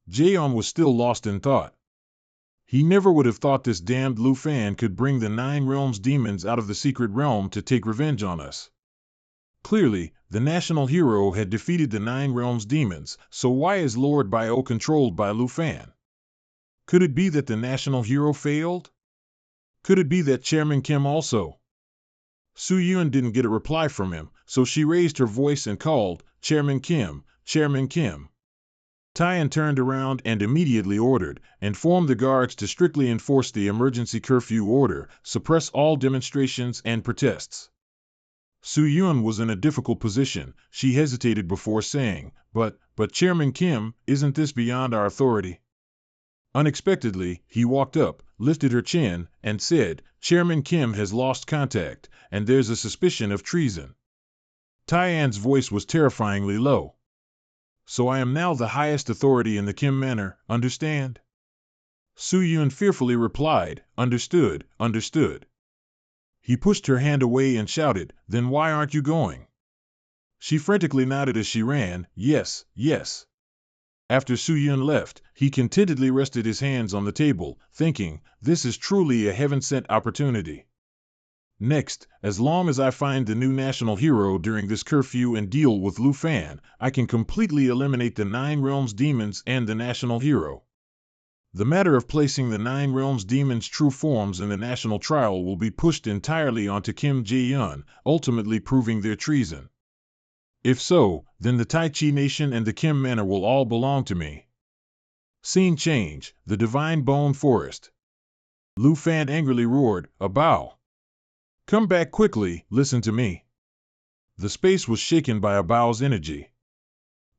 Jaeon was still lost in thought. He never would have thought this damned Lu Fan could bring the Nine Realms demons out of the secret realm to take revenge on us. Clearly, the national hero had defeated the Nine Realms demons, so why is Lord Bio controlled by Lu Fan? Could it be that the national hero failed? Could it be that Chairman Kim also? Su Yun didn't get a reply from him, so she raised her voice and called, Chairman Kim, Chairman Kim. Tyan turned around and immediately ordered, and formed the guards to strictly enforce the emergency curfew order, suppress all demonstrations and protests. Su Yun was in a difficult position. She hesitated before saying, but Chairman Kim, isn't this beyond our authority? Unexpectedly, he walked up, lifted her chin, and said, Chairman Kim has lost contact, and there's a suspicion of treason. Tyan's voice was terrifyingly low. So I am now the highest authority in the Kim Manor, understand? Su Yun fearfully replied, understood, understood. He pushed her hand away and shouted, then why aren't you going? She frantically nodded as she ran, yes, yes. After Su Yun left, he contentedly rested his hands on the table, thinking, this is truly a heaven-sent opportunity. Next, as long as I find the new national hero during this curfew and deal with Lu Fan, I can completely eliminate the Nine Realms demons and the national hero. The matter of placing the Nine Realms demons' true forms in the national trial will be pushed entirely onto Kim Jae-yun, ultimately proving their treason. If so, then the Tai Chi Nation and the Kim Manor will all belong to me. Scene change. The Divine Bone Forest. Lu Fan angrily roared, a bow. Come back quickly, listen to me. The space was shaken by a bow's energy.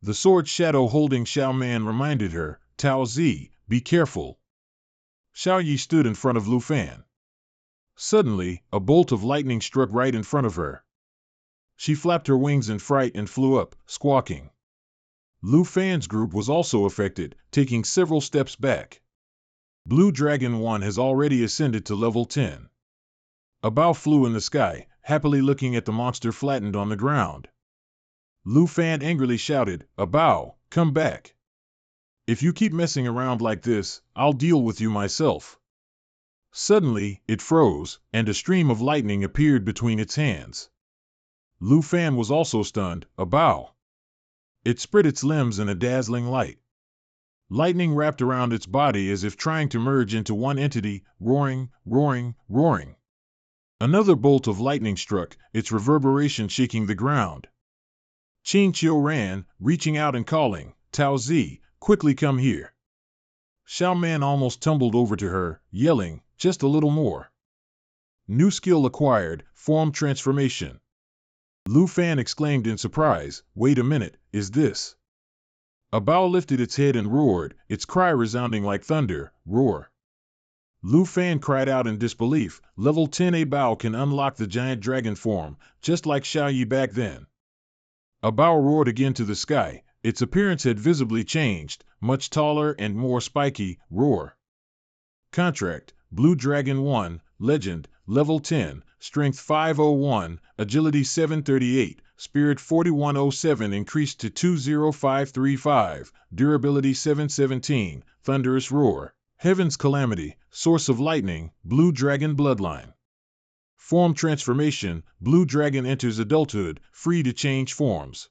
The sword shadow holding Xiao Man reminded her, Tao Zi, be careful. Xiao Yi stood in front of Lu Fan. Suddenly, a bolt of lightning struck right in front of her. She flapped her wings in fright and flew up, squawking. Lu Fan's group was also affected, taking several steps back. Blue Dragon 1 has already ascended to level 10. A bow flew in the sky, happily looking at the monster flattened on the ground. Lu Fan angrily shouted, a bow, come back. If you keep messing around like this, I'll deal with you myself. Suddenly, it froze, and a stream of lightning appeared between its hands. Lu Fan was also stunned, a bow. It spread its limbs in a dazzling light. Lightning wrapped around its body as if trying to merge into one entity, roaring, roaring, roaring. Another bolt of lightning struck, its reverberation shaking the ground. Qin Qiu ran, reaching out and calling, Tao Zi, quickly come here. Xiao Man almost tumbled over to her, yelling, just a little more. New skill acquired, form transformation. Lu Fan exclaimed in surprise, wait a minute, is this? A bow lifted its head and roared, its cry resounding like thunder, roar. Lu Fan cried out in disbelief, level 10A Bao can unlock the giant dragon form, just like Xiao Yi back then. A Bao roared again to the sky, its appearance had visibly changed, much taller and more spiky, roar. Contract, Blue Dragon 1, Legend, level 10, Strength 501, Agility 738, Spirit 4107 increased to 20535, Durability 717, Thunderous Roar, Heaven's Calamity, Source of Lightning, Blue Dragon Bloodline. Form Transformation, Blue Dragon enters adulthood, free to change forms.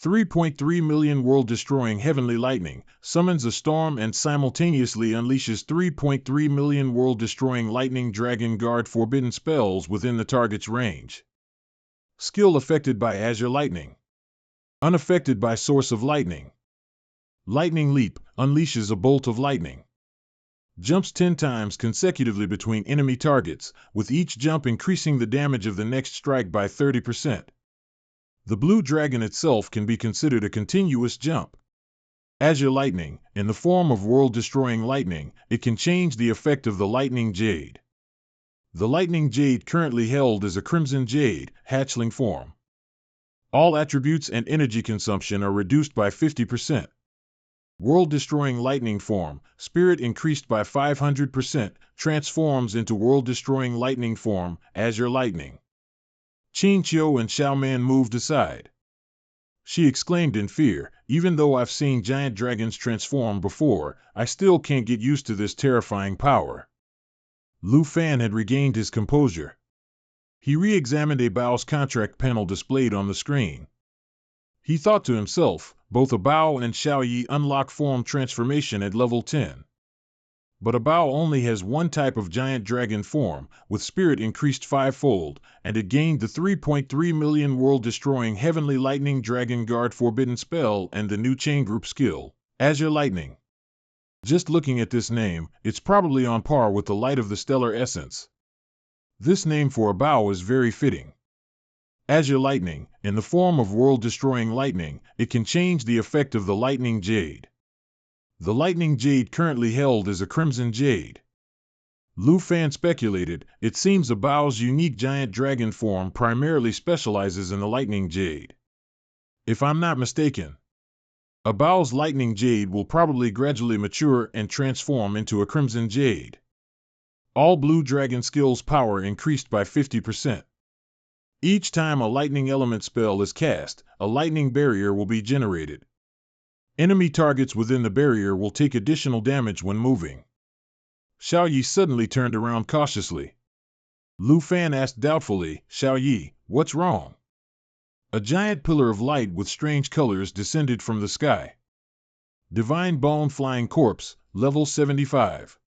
3.3 million world-destroying heavenly lightning, summons a storm and simultaneously unleashes 3.3 million world-destroying lightning dragon guard forbidden spells within the target's range. Skill affected by Azure Lightning. Unaffected by Source of Lightning. Lightning Leap, unleashes a bolt of lightning. Jumps 10 times consecutively between enemy targets, with each jump increasing the damage of the next strike by 30%. The blue dragon itself can be considered a continuous jump. Azure Lightning, in the form of world-destroying lightning, it can change the effect of the Lightning Jade. The Lightning Jade currently held is a Crimson Jade, hatchling form. All attributes and energy consumption are reduced by 50%. World-destroying lightning form, Spirit increased by 500%, transforms into world-destroying lightning form, Azure Lightning. Qingqiu and Xiaoman moved aside. She exclaimed in fear, even though I've seen giant dragons transform before, I still can't get used to this terrifying power. Lu Fan had regained his composure. He re-examined a Bao's contract panel displayed on the screen. He thought to himself, both a Bao and Xiaoyi unlock form transformation at level 10. But a Bao only has one type of giant dragon form, with Spirit increased fivefold, and it gained the 3.3 million world-destroying Heavenly Lightning Dragon Guard Forbidden spell and the new chain group skill, Azure Lightning. Just looking at this name, it's probably on par with the Light of the Stellar Essence. This name for a Bao is very fitting. Azure Lightning, in the form of world-destroying lightning, it can change the effect of the Lightning Jade. The Lightning Jade currently held is a Crimson Jade. Lu Fan speculated, it seems a Bao's unique giant dragon form primarily specializes in the Lightning Jade. If I'm not mistaken, a Bao's Lightning Jade will probably gradually mature and transform into a Crimson Jade. All Blue Dragon skills power increased by 50%. Each time a lightning element spell is cast, a lightning barrier will be generated. Enemy targets within the barrier will take additional damage when moving. Xiaoyi suddenly turned around cautiously. Lu Fan asked doubtfully, Xiaoyi, what's wrong? A giant pillar of light with strange colors descended from the sky. Divine Bone Flying Corpse, level 75.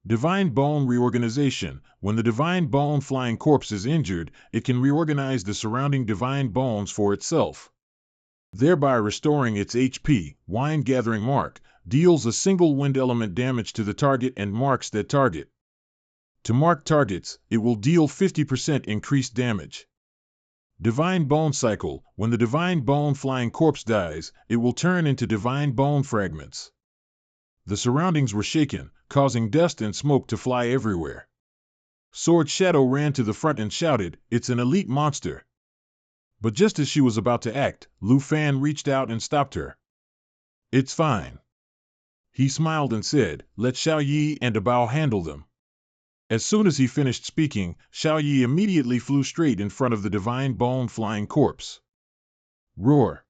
Divine Bone Reorganization. When the Divine Bone Flying Corpse is injured, it can reorganize the surrounding divine bones for itself, thereby restoring its HP. Wine Gathering Mark, deals a single wind element damage to the target and marks that target. To mark targets, it will deal 50% increased damage. Divine Bone Cycle, when the Divine Bone Flying Corpse dies, it will turn into divine bone fragments. The surroundings were shaken, causing dust and smoke to fly everywhere. Sword Shadow ran to the front and shouted, it's an elite monster. But just as she was about to act, Lu Fan reached out and stopped her. It's fine. He smiled and said, let Xiaoyi and Bao handle them. As soon as he finished speaking, Xiaoyi immediately flew straight in front of the Divine Bone Flying Corpse. Roar.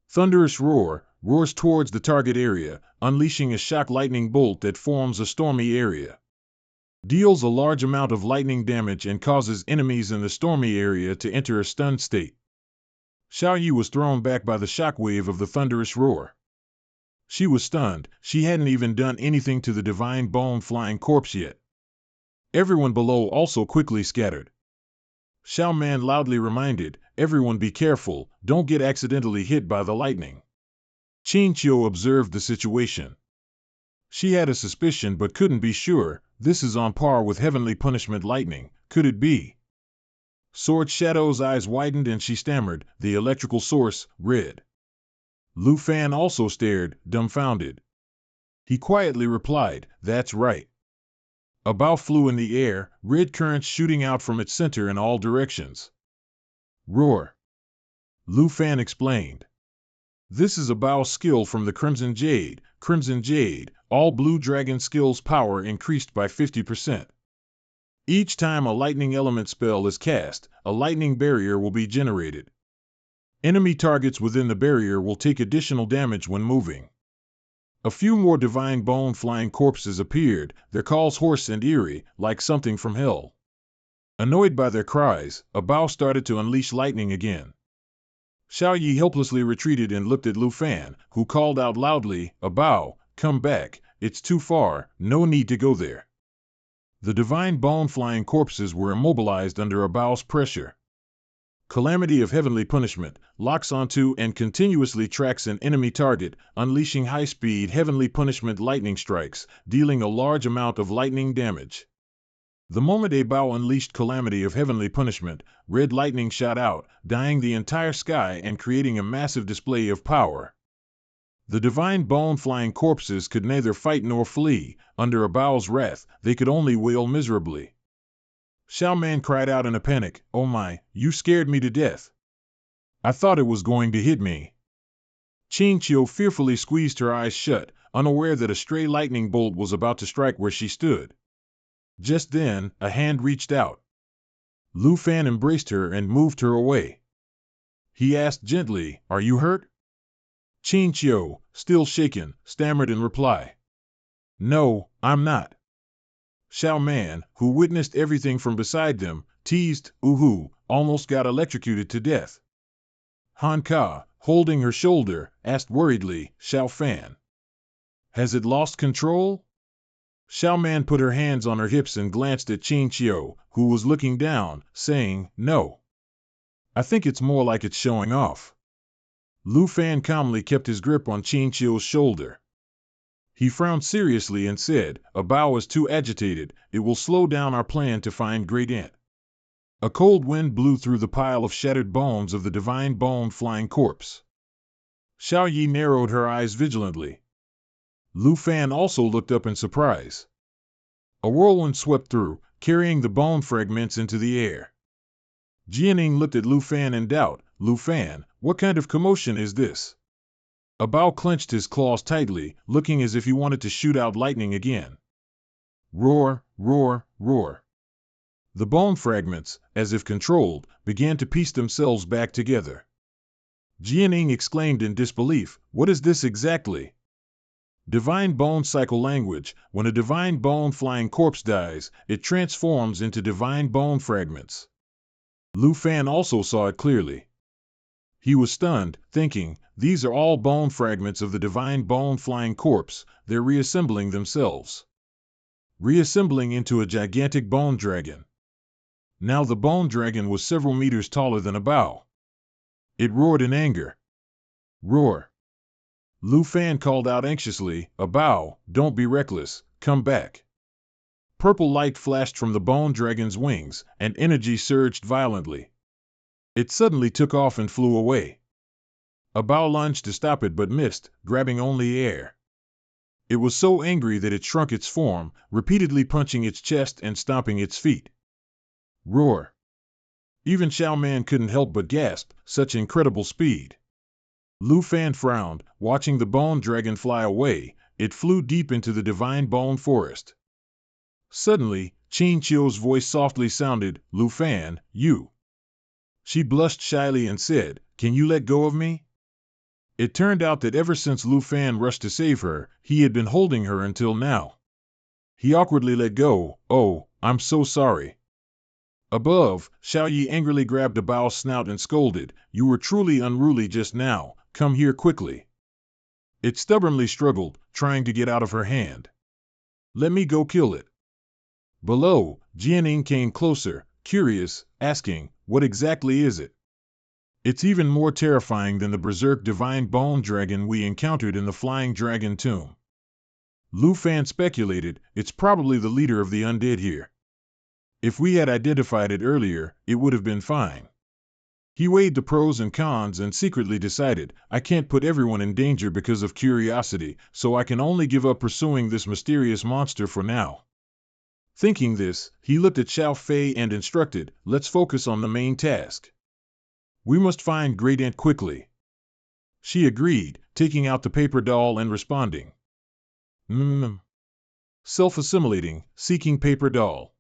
Thunderous Roar, roars towards the target area, unleashing a shock lightning bolt that forms a stormy area. Deals a large amount of lightning damage and causes enemies in the stormy area to enter a stunned state. Xiaoyi was thrown back by the shockwave of the thunderous roar. She was stunned, she hadn't even done anything to the Divine Bone Flying Corpse yet. Everyone below also quickly scattered. Xiaoman loudly reminded, everyone be careful, don't get accidentally hit by the lightning. Qingqiu observed the situation. She had a suspicion but couldn't be sure, this is on par with heavenly punishment lightning, could it be? Sword Shadow's eyes widened and she stammered, the electrical source, red. Lu Fan also stared, dumbfounded. He quietly replied, that's right. A Bao flew in the air, red currents shooting out from its center in all directions. Roar. Lu Fan explained. This is a Bao skill from the Crimson Jade. Crimson Jade, all Blue Dragon skills power increased by 50%. Each time a lightning element spell is cast, a lightning barrier will be generated. Enemy targets within the barrier will take additional damage when moving. A few more divine bone flying corpses appeared, their calls hoarse and eerie, like something from hell. Annoyed by their cries, Abao started to unleash lightning again. Xiao Yi helplessly retreated and looked at Lu Fan, who called out loudly, "Abao, come back, it's too far, no need to go there." The divine bone-flying corpses were immobilized under Abao's pressure. Calamity of Heavenly Punishment locks onto and continuously tracks an enemy target, unleashing high-speed Heavenly Punishment lightning strikes, dealing a large amount of lightning damage. The moment Abao unleashed Calamity of Heavenly Punishment, red lightning shot out, dyeing the entire sky and creating a massive display of power. The divine bone-flying corpses could neither fight nor flee. Under Abao's wrath, they could only wail miserably. Xiao Man cried out in a panic, "Oh my, you scared me to death. I thought it was going to hit me." Qing Qiu fearfully squeezed her eyes shut, unaware that a stray lightning bolt was about to strike where she stood. Just then, a hand reached out. Lu Fan embraced her and moved her away. He asked gently, "Are you hurt?" Qing Qiu, still shaken, stammered in reply, "No, I'm not." Xiao Man, who witnessed everything from beside them, teased, "Ooh, almost got electrocuted to death." Han Ka, holding her shoulder, asked worriedly, "Xiao Fan, has it lost control?" Xiao Man put her hands on her hips and glanced at Qing Qiu, who was looking down, saying, "No. I think it's more like it's showing off." Lu Fan calmly kept his grip on Qing Qiu's shoulder. He frowned seriously and said, "Abao is too agitated, it will slow down our plan to find Great Ant." A cold wind blew through the pile of shattered bones of the divine bone-flying corpse. Xiao Yi narrowed her eyes vigilantly. Lu Fan also looked up in surprise. A whirlwind swept through, carrying the bone fragments into the air. Jianing looked at Lu Fan in doubt. "Lu Fan, what kind of commotion is this?" Abao clenched his claws tightly, looking as if he wanted to shoot out lightning again. Roar, roar, roar. The bone fragments, as if controlled, began to piece themselves back together. Jianing exclaimed in disbelief, "What is this exactly?" Divine bone cycle language. When a divine bone-flying corpse dies, it transforms into divine bone fragments. Lu Fan also saw it clearly. He was stunned, thinking, "These are all bone fragments of the divine bone-flying corpse, they're reassembling themselves. Reassembling into a gigantic bone dragon." Now the bone dragon was several meters taller than Abao. It roared in anger. "Roar!" Lu Fan called out anxiously, "Abao, don't be reckless, come back." Purple light flashed from the bone dragon's wings, and energy surged violently. It suddenly took off and flew away. Abao lunged to stop it but missed, grabbing only air. It was so angry that it shrunk its form, repeatedly punching its chest and stomping its feet. Roar! Even Xiao Man couldn't help but gasp, such incredible speed. Lu Fan frowned, watching the bone dragon fly away. It flew deep into the divine bone forest. Suddenly, Qing Qiu's voice softly sounded, "Lu Fan, you." She blushed shyly and said, "Can you let go of me?" It turned out that ever since Lu Fan rushed to save her, he had been holding her until now. He awkwardly let go. "Oh, I'm so sorry." Above, Xiao Yi angrily grabbed Abao's snout and scolded, "You were truly unruly just now, come here quickly." It stubbornly struggled, trying to get out of her hand. "Let me go kill it." Below, Jianing came closer, curious, asking, "What exactly is it?" "It's even more terrifying than the berserk divine bone dragon we encountered in the flying dragon tomb." Lu Fan speculated, "It's probably the leader of the undead here. If we had identified it earlier, it would have been fine." He weighed the pros and cons and secretly decided, "I can't put everyone in danger because of curiosity, so I can only give up pursuing this mysterious monster for now." Thinking this, he looked at Xiao Fei and instructed, "Let's focus on the main task. We must find Great Ant quickly." She agreed, taking out the paper doll and responding, Self-assimilating, seeking paper doll."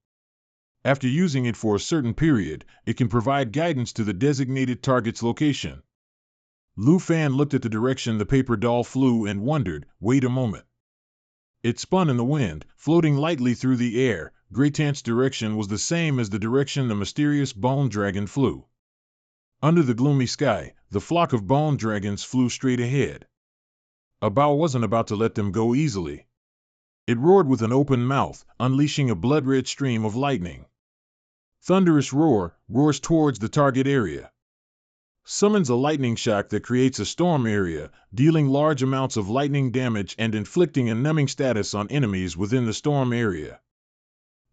After using it for a certain period, it can provide guidance to the designated target's location. Lu Fan looked at the direction the paper doll flew and wondered, wait a moment. It spun in the wind, floating lightly through the air. Greytant's direction was the same as the direction the mysterious bone dragon flew. Under the gloomy sky, the flock of bone dragons flew straight ahead. Abao wasn't about to let them go easily. It roared with an open mouth, unleashing a blood-red stream of lightning. Thunderous roar roars towards the target area. Summons a lightning shock that creates a storm area, dealing large amounts of lightning damage and inflicting a numbing status on enemies within the storm area.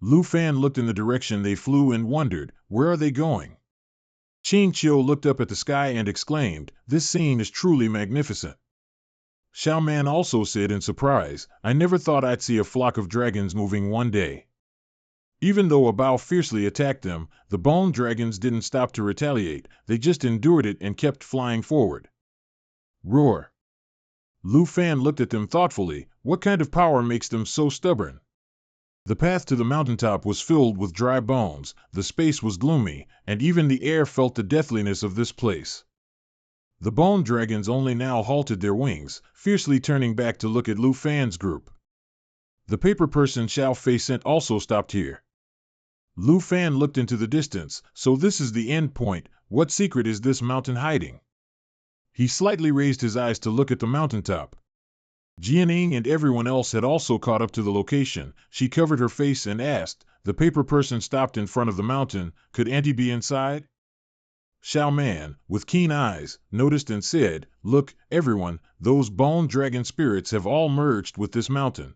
Lu Fan looked in the direction they flew and wondered, where are they going? Qing Qiu looked up at the sky and exclaimed, this scene is truly magnificent. Xiao Man also said in surprise, I never thought I'd see a flock of dragons moving one day. Even though Abao fiercely attacked them, the bone dragons didn't stop to retaliate, they just endured it and kept flying forward. Roar! Lu Fan looked at them thoughtfully, what kind of power makes them so stubborn? The path to the mountaintop was filled with dry bones, the space was gloomy, and even the air felt the deathliness of this place. The bone dragons only now halted their wings, fiercely turning back to look at Lu Fan's group. The paper person Xiao Fei sent also stopped here. Lu Fan looked into the distance, so this is the end point, what secret is this mountain hiding? He slightly raised his eyes to look at the mountaintop. Jianing and everyone else had also caught up to the location. She covered her face and asked, the paper person stopped in front of the mountain, could Auntie be inside? Xiao Man, with keen eyes, noticed and said, look, everyone, those bone dragon spirits have all merged with this mountain.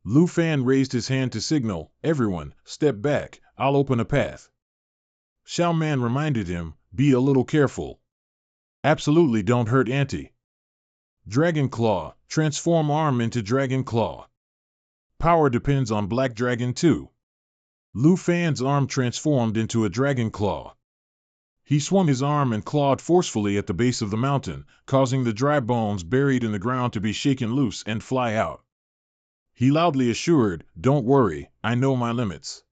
Lu Fan raised his hand to signal, everyone, step back, I'll open a path. Xiao Man reminded him, be a little careful. Absolutely don't hurt Auntie. Dragon Claw, transform arm into Dragon Claw. Power depends on Black Dragon too. Lu Fan's arm transformed into a Dragon Claw. He swung his arm and clawed forcefully at the base of the mountain, causing the dry bones buried in the ground to be shaken loose and fly out. He loudly assured, don't worry, I know my limits.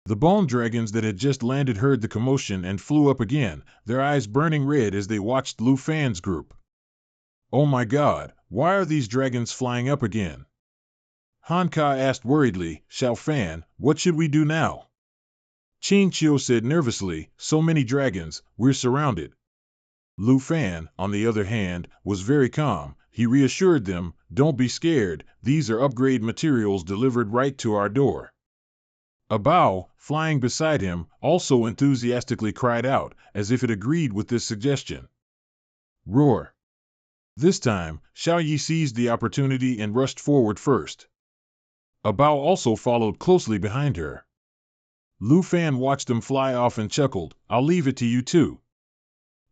The bone dragons that had just landed heard the commotion and flew up again, their eyes burning red as they watched Lu Fan's group. Oh my god, why are these dragons flying up again? Han Ka asked worriedly, Xiao Fan, what should we do now? Qing Qiu said nervously, so many dragons, we're surrounded. Lu Fan, on the other hand, was very calm. He reassured them, don't be scared, these are upgrade materials delivered right to our door. Abao, flying beside him, also enthusiastically cried out, as if it agreed with this suggestion. Roar! This time, Xiao Yi seized the opportunity and rushed forward first. Abao also followed closely behind her. Lu Fan watched them fly off and chuckled, I'll leave it to you too.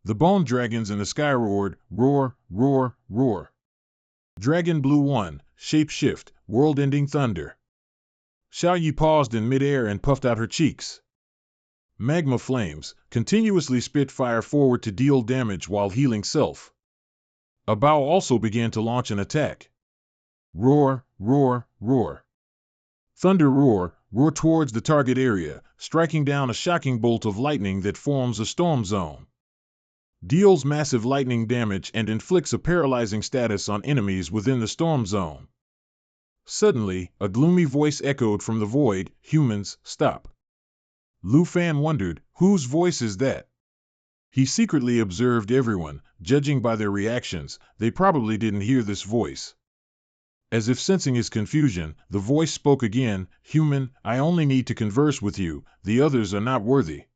The bone dragons in the sky roared, roar, roar, roar. Dragon Blue 1, shape shift, world-ending thunder. Xiao Yi paused in midair and puffed out her cheeks. Magma flames, continuously spit fire forward to deal damage while healing self. Abao also began to launch an attack. Roar, roar, roar. Thunder roar, roar towards the target area, striking down a shocking bolt of lightning that forms a storm zone. Deals massive lightning damage and inflicts a paralyzing status on enemies within the storm zone. Suddenly, a gloomy voice echoed from the void, humans, stop. Lu Fan wondered, whose voice is that? He secretly observed everyone, judging by their reactions, they probably didn't hear this voice. As if sensing his confusion, the voice spoke again, human, I only need to converse with you, the others are not worthy.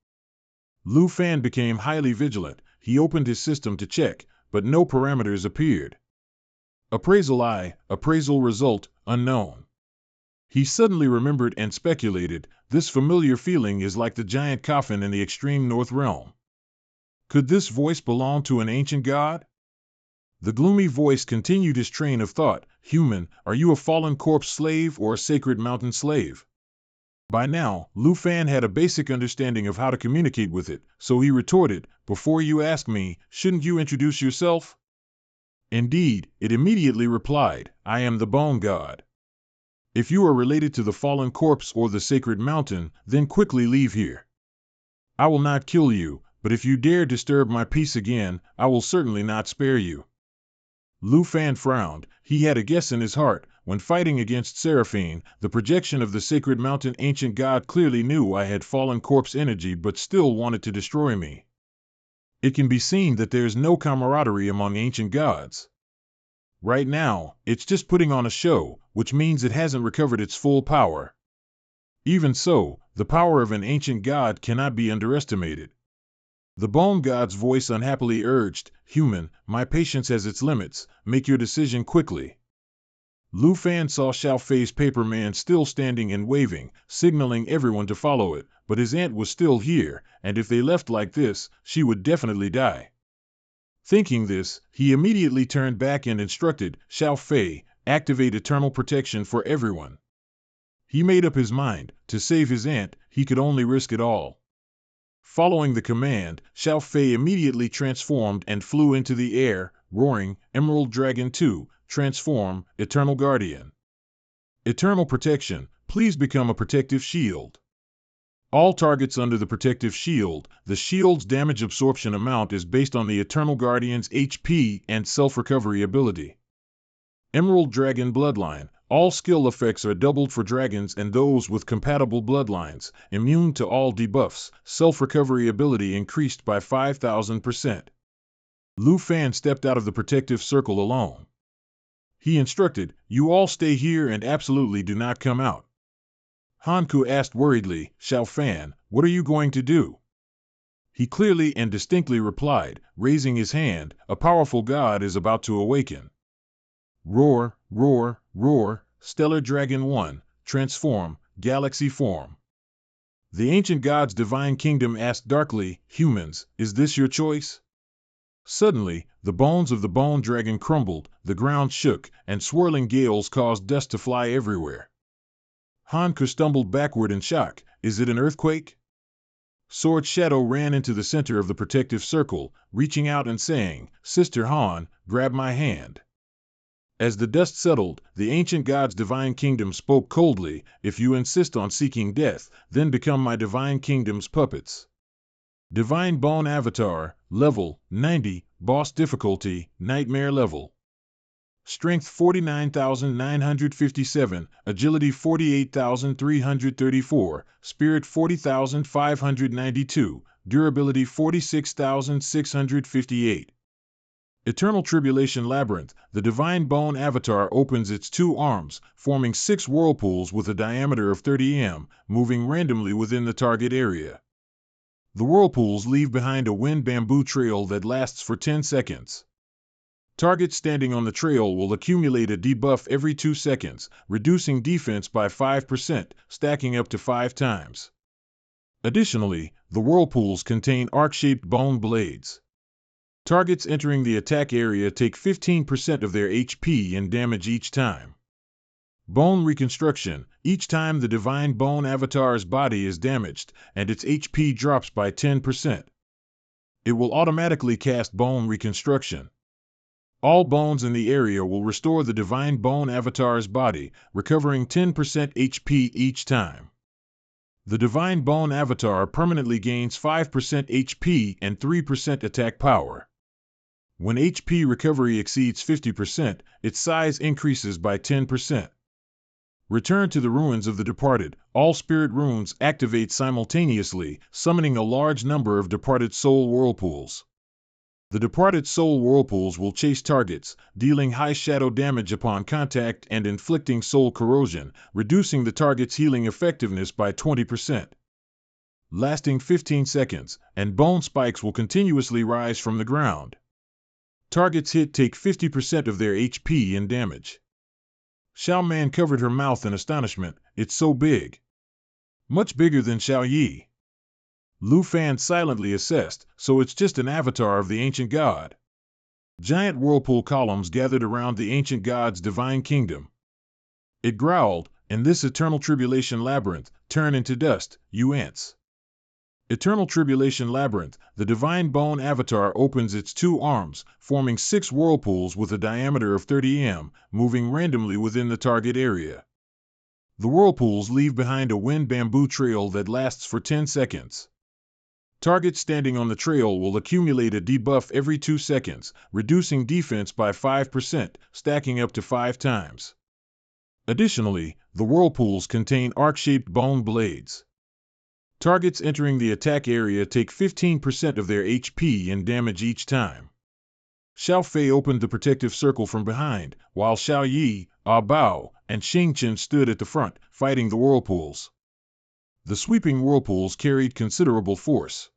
Lu Fan became highly vigilant. He opened his system to check, but no parameters appeared. Appraisal I, appraisal result, unknown. He suddenly remembered and speculated, this familiar feeling is like the giant coffin in the extreme north realm. Could this voice belong to an ancient god? The gloomy voice continued his train of thought, human, are you a fallen corpse slave or a sacred mountain slave? By now, Lu Fan had a basic understanding of how to communicate with it, so he retorted, before you ask me, shouldn't you introduce yourself? Indeed, it immediately replied, I am the Bone God. If you are related to the fallen corpse or the sacred mountain, then quickly leave here. I will not kill you, but if you dare disturb my peace again, I will certainly not spare you. Lu Fan frowned. He had a guess in his heart. When fighting against Seraphine, the projection of the sacred mountain ancient god clearly knew I had fallen corpse energy but still wanted to destroy me. It can be seen that there's no camaraderie among ancient gods. Right now, it's just putting on a show, which means it hasn't recovered its full power. Even so, the power of an ancient god cannot be underestimated. The bone god's voice unhappily urged, "Human, my patience has its limits, make your decision quickly." Lu Fan saw Xiao Fei's paper man still standing and waving, signaling everyone to follow it, but his aunt was still here, and if they left like this, she would definitely die. Thinking this, he immediately turned back and instructed, "Xiao Fei, activate eternal protection for everyone." He made up his mind, to save his aunt, he could only risk it all. Following the command, Xiao Fei immediately transformed and flew into the air, roaring, "Emerald Dragon 2, transform, Eternal Guardian. Eternal protection, please become a protective shield." All targets under the protective shield, the shield's damage absorption amount is based on the Eternal Guardian's HP and self-recovery ability. Emerald Dragon Bloodline, all skill effects are doubled for dragons and those with compatible bloodlines, immune to all debuffs, self-recovery ability increased by 5,000%. Lu Fan stepped out of the protective circle alone. He instructed, "You all stay here and absolutely do not come out." Hanku asked worriedly, "Xiao Fan, what are you going to do?" He clearly and distinctly replied, raising his hand, "A powerful god is about to awaken. Roar, roar, roar, Stellar Dragon 1, transform, galaxy form." The ancient god's divine kingdom asked darkly, "Humans, is this your choice?" Suddenly, the bones of the bone dragon crumbled, the ground shook, and swirling gales caused dust to fly everywhere. Hanku stumbled backward in shock. Is it an earthquake? Sword Shadow ran into the center of the protective circle, reaching out and saying, "Sister Han, grab my hand." As the dust settled, the ancient god's divine kingdom spoke coldly, "If you insist on seeking death, then become my divine kingdom's puppets." Divine Bone Avatar, level 90, boss difficulty, nightmare level. Strength 49,957, Agility 48,334, Spirit 40,592, Durability 46,658. Eternal Tribulation Labyrinth, the Divine Bone Avatar opens its two arms, forming 6 whirlpools with a diameter of 30 m, moving randomly within the target area. The whirlpools leave behind a wind bamboo trail that lasts for 10 seconds. Targets standing on the trail will accumulate a debuff every 2 seconds, reducing defense by 5%, stacking up to 5 times. Additionally, the whirlpools contain arc-shaped bone blades. Targets entering the attack area take 15% of their HP and damage each time. Bone reconstruction, each time the Divine Bone Avatar's body is damaged, and its HP drops by 10%. It will automatically cast bone reconstruction. All bones in the area will restore the Divine Bone Avatar's body, recovering 10% HP each time. The Divine Bone Avatar permanently gains 5% HP and 3% attack power. When HP recovery exceeds 50%, its size increases by 10%. Return to the ruins of the departed. All spirit runes activate simultaneously, summoning a large number of departed soul whirlpools. The departed soul whirlpools will chase targets, dealing high shadow damage upon contact and inflicting soul corrosion, reducing the target's healing effectiveness by 20%. Lasting 15 seconds, and bone spikes will continuously rise from the ground. Targets hit take 50% of their HP and damage. Xiao Man covered her mouth in astonishment. "It's so big. Much bigger than Xiao Yi." Lu Fan silently assessed, "So it's just an avatar of the ancient god." Giant whirlpool columns gathered around the ancient god's divine kingdom. It growled, "In this eternal tribulation labyrinth, turn into dust, you ants." Eternal Tribulation Labyrinth, the Divine Bone Avatar opens its two arms, forming 6 whirlpools with a diameter of 30 m, moving randomly within the target area. The whirlpools leave behind a wind bamboo trail that lasts for 10 seconds. Targets standing on the trail will accumulate a debuff every 2 seconds, reducing defense by 5%, stacking up to 5 times. Additionally, the whirlpools contain arc-shaped bone blades. Targets entering the attack area take 15% of their HP and damage each time. Xiao Fei opened the protective circle from behind, while Xiao Yi, Ah Bao, and Xing Chen stood at the front, fighting the whirlpools. The sweeping whirlpools carried considerable force.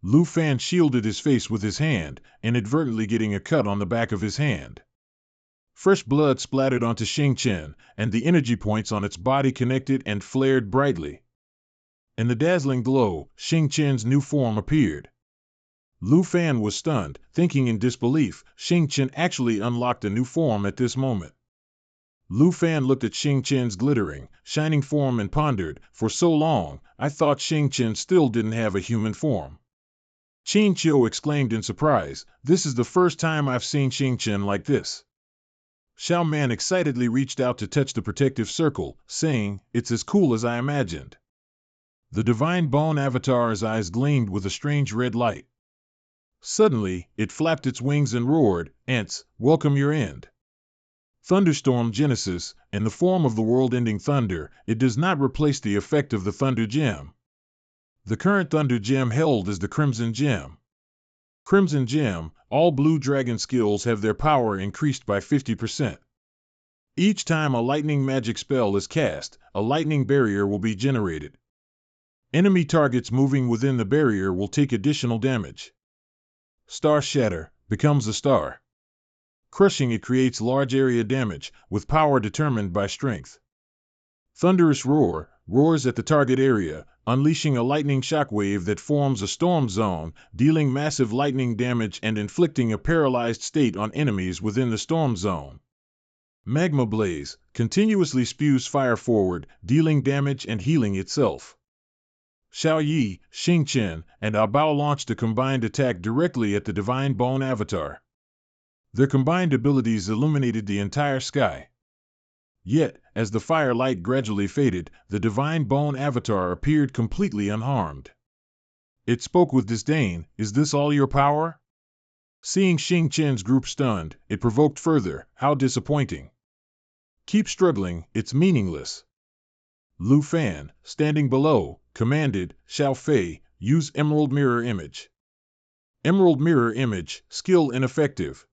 Lu Fan shielded his face with his hand, inadvertently getting a cut on the back of his hand. Fresh blood splattered onto Xing Chen, and the energy points on its body connected and flared brightly. In the dazzling glow, Xing Chen's new form appeared. Lu Fan was stunned, thinking in disbelief Xing Chen actually unlocked a new form at this moment. Lu Fan looked at Xing Chen's glittering, shining form and pondered, for so long, I thought Xing Chen still didn't have a human form. Qin Qiu exclaimed in surprise, this is the first time I've seen Xing Chen like this. Xiao Man excitedly reached out to touch the protective circle, saying, it's as cool as I imagined. The divine bone avatar's eyes gleamed with a strange red light. Suddenly, it flapped its wings and roared, Ants, welcome your end. Thunderstorm Genesis, in the form of the world-ending thunder, it does not replace the effect of the Thunder Gem. The current Thunder Gem held is the Crimson Gem. Crimson Gem, all blue dragon skills have their power increased by 50%. Each time a lightning magic spell is cast, a lightning barrier will be generated. Enemy targets moving within the barrier will take additional damage. Star Shatter becomes a star. Crushing it creates large area damage, with power determined by strength. Thunderous Roar roars at the target area, unleashing a lightning shockwave that forms a storm zone, dealing massive lightning damage and inflicting a paralyzed state on enemies within the storm zone. Magma Blaze continuously spews fire forward, dealing damage and healing itself. Xiao Yi, Xing Chen, and Ah Bao launched a combined attack directly at the Divine Bone Avatar. Their combined abilities illuminated the entire sky. Yet, as the firelight gradually faded, the Divine Bone Avatar appeared completely unharmed. It spoke with disdain, is this all your power? Seeing Xing Chen's group stunned, it provoked further, how disappointing. Keep struggling, it's meaningless. Lu Fan, standing below, commanded, Xiao Fei, use Emerald Mirror Image. Emerald Mirror Image, skill ineffective.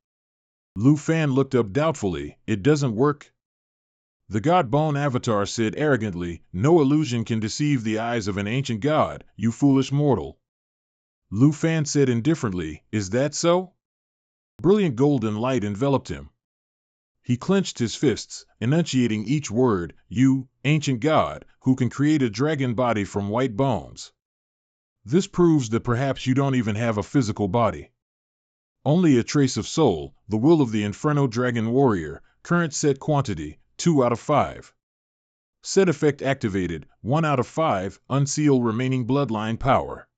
Lu Fan looked up doubtfully, it doesn't work? The God Bone Avatar said arrogantly, no illusion can deceive the eyes of an ancient god, you foolish mortal. Lu Fan said indifferently, is that so? Brilliant golden light enveloped him. He clenched his fists, enunciating each word, you, ancient god, who can create a dragon body from white bones. This proves that perhaps you don't even have a physical body. Only a trace of soul, the will of the Inferno Dragon Warrior, current set quantity, 2 out of 5. Set effect activated, 1 out of 5, unseal remaining bloodline power.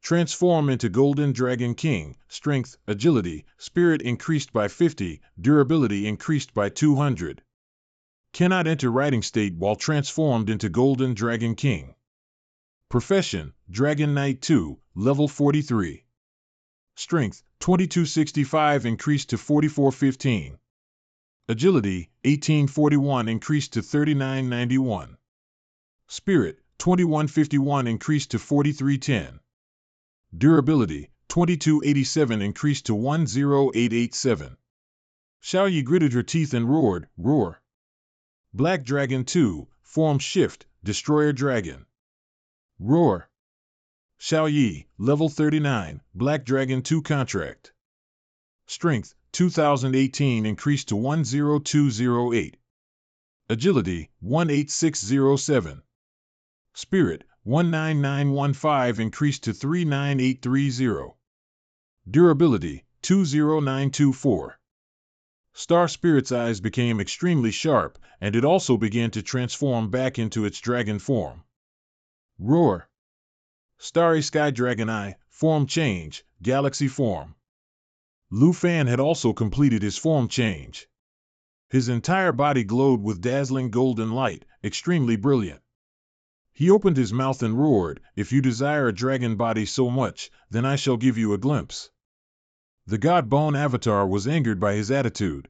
Transform into Golden Dragon King, strength, agility, spirit increased by 50, durability increased by 200. Cannot enter writing state while transformed into Golden Dragon King. Profession, Dragon Knight 2, level 43. Strength, 2265 increased to 4415. Agility, 1841 increased to 3991. Spirit, 2151 increased to 4310. Durability, 2287 increased to 10887. Xiao Yi gritted her teeth and roared, roar. Black Dragon 2, form shift, Destroyer Dragon. Roar. Xiao Yi, level 39, Black Dragon 2 contract. Strength, 2018 increased to 10208. Agility, 18607. Spirit, 19915 increased to 39830. Durability, 20924. Star Spirit's eyes became extremely sharp, and it also began to transform back into its dragon form. Roar. Starry Sky Dragon Eye, form change, galaxy form. Lu Fan had also completed his form change. His entire body glowed with dazzling golden light, extremely brilliant. He opened his mouth and roared, "If you desire a dragon body so much, then I shall give you a glimpse." The God Bone avatar was angered by his attitude.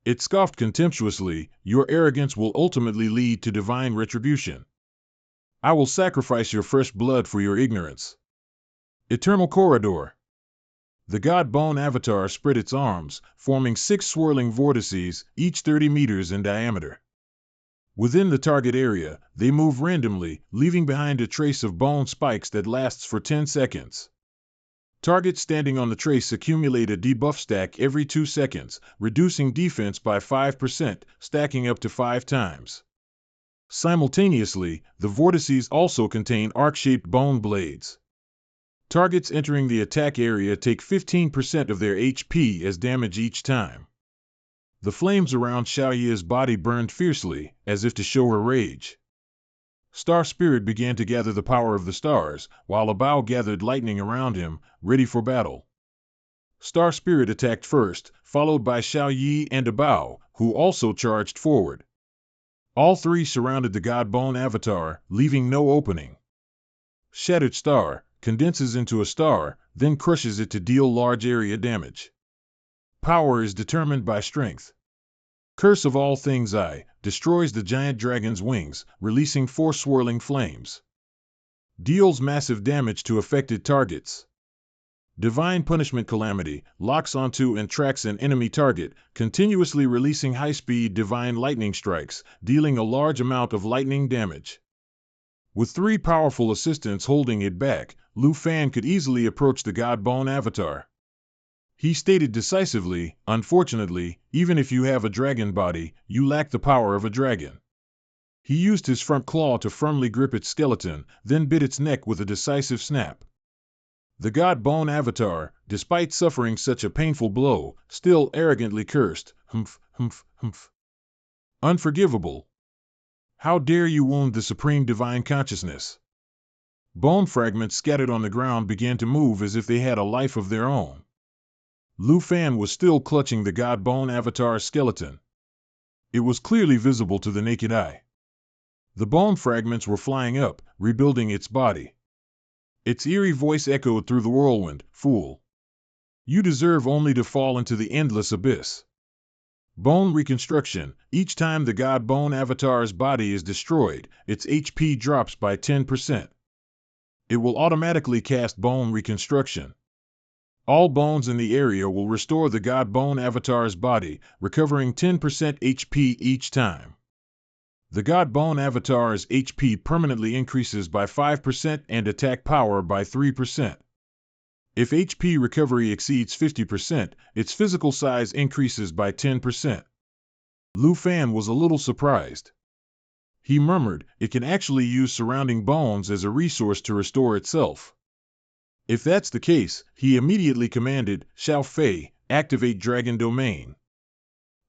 It scoffed contemptuously, "Your arrogance will ultimately lead to divine retribution. I will sacrifice your fresh blood for your ignorance." Eternal Corridor. The God Bone avatar spread its arms, forming 6 swirling vortices, each 30 meters in diameter. Within the target area, they move randomly, leaving behind a trace of bone spikes that lasts for 10 seconds. Targets standing on the trace accumulate a debuff stack every 2 seconds, reducing defense by 5%, stacking up to 5 times. Simultaneously, the vortices also contain arc-shaped bone blades. Targets entering the attack area take 15% of their HP as damage each time. The flames around Xiaoye's body burned fiercely, as if to show her rage. Star Spirit began to gather the power of the stars, while Abao gathered lightning around him, ready for battle. Star Spirit attacked first, followed by Xiaoye and Abao, who also charged forward. All 3 surrounded the God Bone avatar, leaving no opening. Shattered Star condenses into a star, then crushes it to deal large area damage. Power is determined by strength. Curse of All Things I destroys the giant dragon's wings, releasing 4 swirling flames. Deals massive damage to affected targets. Divine Punishment Calamity locks onto and tracks an enemy target, continuously releasing high-speed divine lightning strikes, dealing a large amount of lightning damage. With 3 powerful assistants holding it back, Lu Fan could easily approach the God Bone avatar. He stated decisively, "Unfortunately, even if you have a dragon body, you lack the power of a dragon." He used his front claw to firmly grip its skeleton, then bit its neck with a decisive snap. The God Bone avatar, despite suffering such a painful blow, still arrogantly cursed, "Humph, humph, humph. Unforgivable. How dare you wound the supreme divine consciousness?" Bone fragments scattered on the ground began to move as if they had a life of their own. Lu Fan was still clutching the God Bone avatar's skeleton. It was clearly visible to the naked eye. The bone fragments were flying up, rebuilding its body. Its eerie voice echoed through the whirlwind, "Fool. You deserve only to fall into the endless abyss." Bone reconstruction. Each time the God Bone avatar's body is destroyed, its HP drops by 10%. It will automatically cast bone reconstruction. All bones in the area will restore the God Bone avatar's body, recovering 10% HP each time. The God Bone avatar's HP permanently increases by 5% and attack power by 3%. If HP recovery exceeds 50%, its physical size increases by 10%. Lu Fan was a little surprised. He murmured, "It can actually use surrounding bones as a resource to restore itself." If that's the case, he immediately commanded, "Xiao Fei, activate Dragon Domain."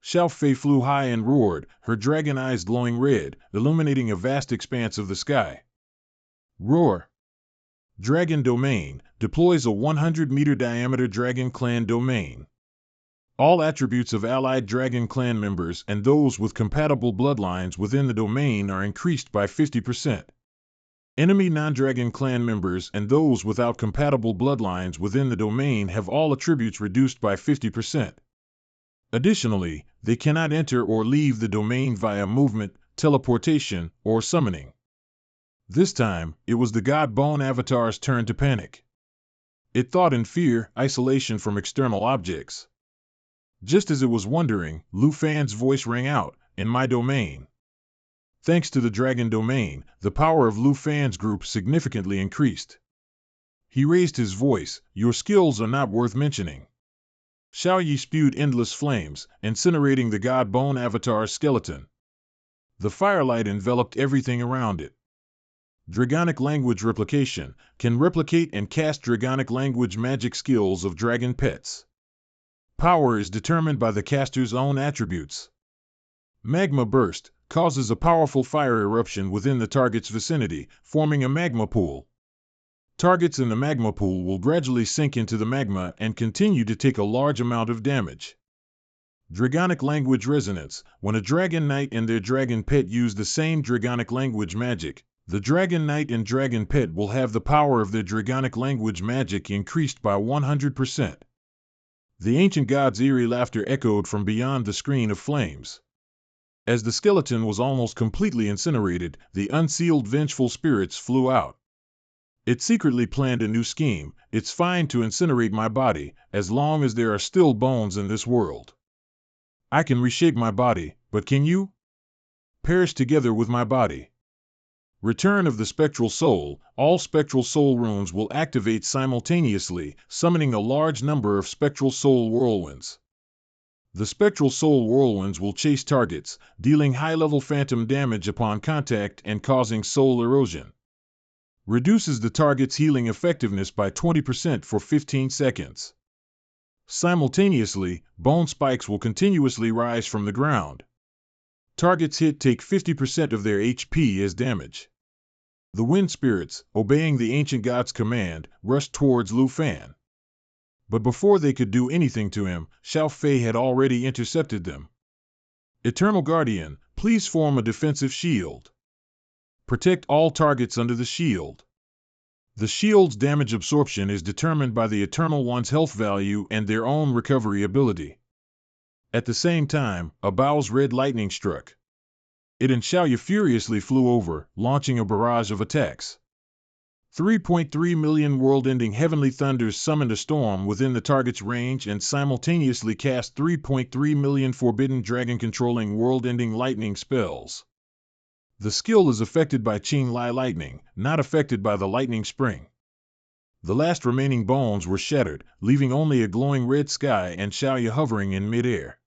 Xiao Fei flew high and roared, her dragon eyes glowing red, illuminating a vast expanse of the sky. Roar! Dragon Domain deploys a 100-meter diameter Dragon Clan domain. All attributes of allied Dragon Clan members and those with compatible bloodlines within the domain are increased by 50%. Enemy non-Dragon Clan members and those without compatible bloodlines within the domain have all attributes reduced by 50%. Additionally, they cannot enter or leave the domain via movement, teleportation, or summoning. This time, it was the God Bone avatar's turn to panic. It thought in fear, isolation from external objects. Just as it was wondering, Lu Fan's voice rang out, "In my domain." Thanks to the Dragon Domain, the power of Lu Fan's group significantly increased. He raised his voice, "Your skills are not worth mentioning." Xiaoye spewed endless flames, incinerating the God Bone avatar's skeleton. The firelight enveloped everything around it. Dragonic language replication can replicate and cast dragonic language magic skills of dragon pets. Power is determined by the caster's own attributes. Magma burst causes a powerful fire eruption within the target's vicinity, forming a magma pool. Targets in the magma pool will gradually sink into the magma and continue to take a large amount of damage. Dragonic language resonance. When a dragon knight and their dragon pet use the same dragonic language magic, the dragon knight and dragon pet will have the power of their dragonic language magic increased by 100%. The ancient god's eerie laughter echoed from beyond the screen of flames. As the skeleton was almost completely incinerated, the unsealed vengeful spirits flew out. It secretly planned a new scheme. It's fine to incinerate my body, as long as there are still bones in this world. I can reshape my body, but can you? Perish together with my body. Return of the spectral soul. All spectral soul runes will activate simultaneously, summoning a large number of spectral soul whirlwinds. The spectral soul whirlwinds will chase targets, dealing high-level phantom damage upon contact and causing soul erosion. Reduces the target's healing effectiveness by 20% for 15 seconds. Simultaneously, bone spikes will continuously rise from the ground. Targets hit take 50% of their HP as damage. The wind spirits, obeying the ancient god's command, rushed towards Lu Fan. But before they could do anything to him, Xiao Fei had already intercepted them. Eternal Guardian, please form a defensive shield. Protect all targets under the shield. The shield's damage absorption is determined by the Eternal One's health value and their own recovery ability. At the same time, a Bao's red lightning struck. It and Xiaoyu furiously flew over, launching a barrage of attacks. 3.3 million world-ending heavenly thunders summoned a storm within the target's range and simultaneously cast 3.3 million forbidden dragon-controlling world-ending lightning spells. The skill is affected by Qing Lai lightning, not affected by the lightning spring. The last remaining bones were shattered, leaving only a glowing red sky and Xiaoyu hovering in midair.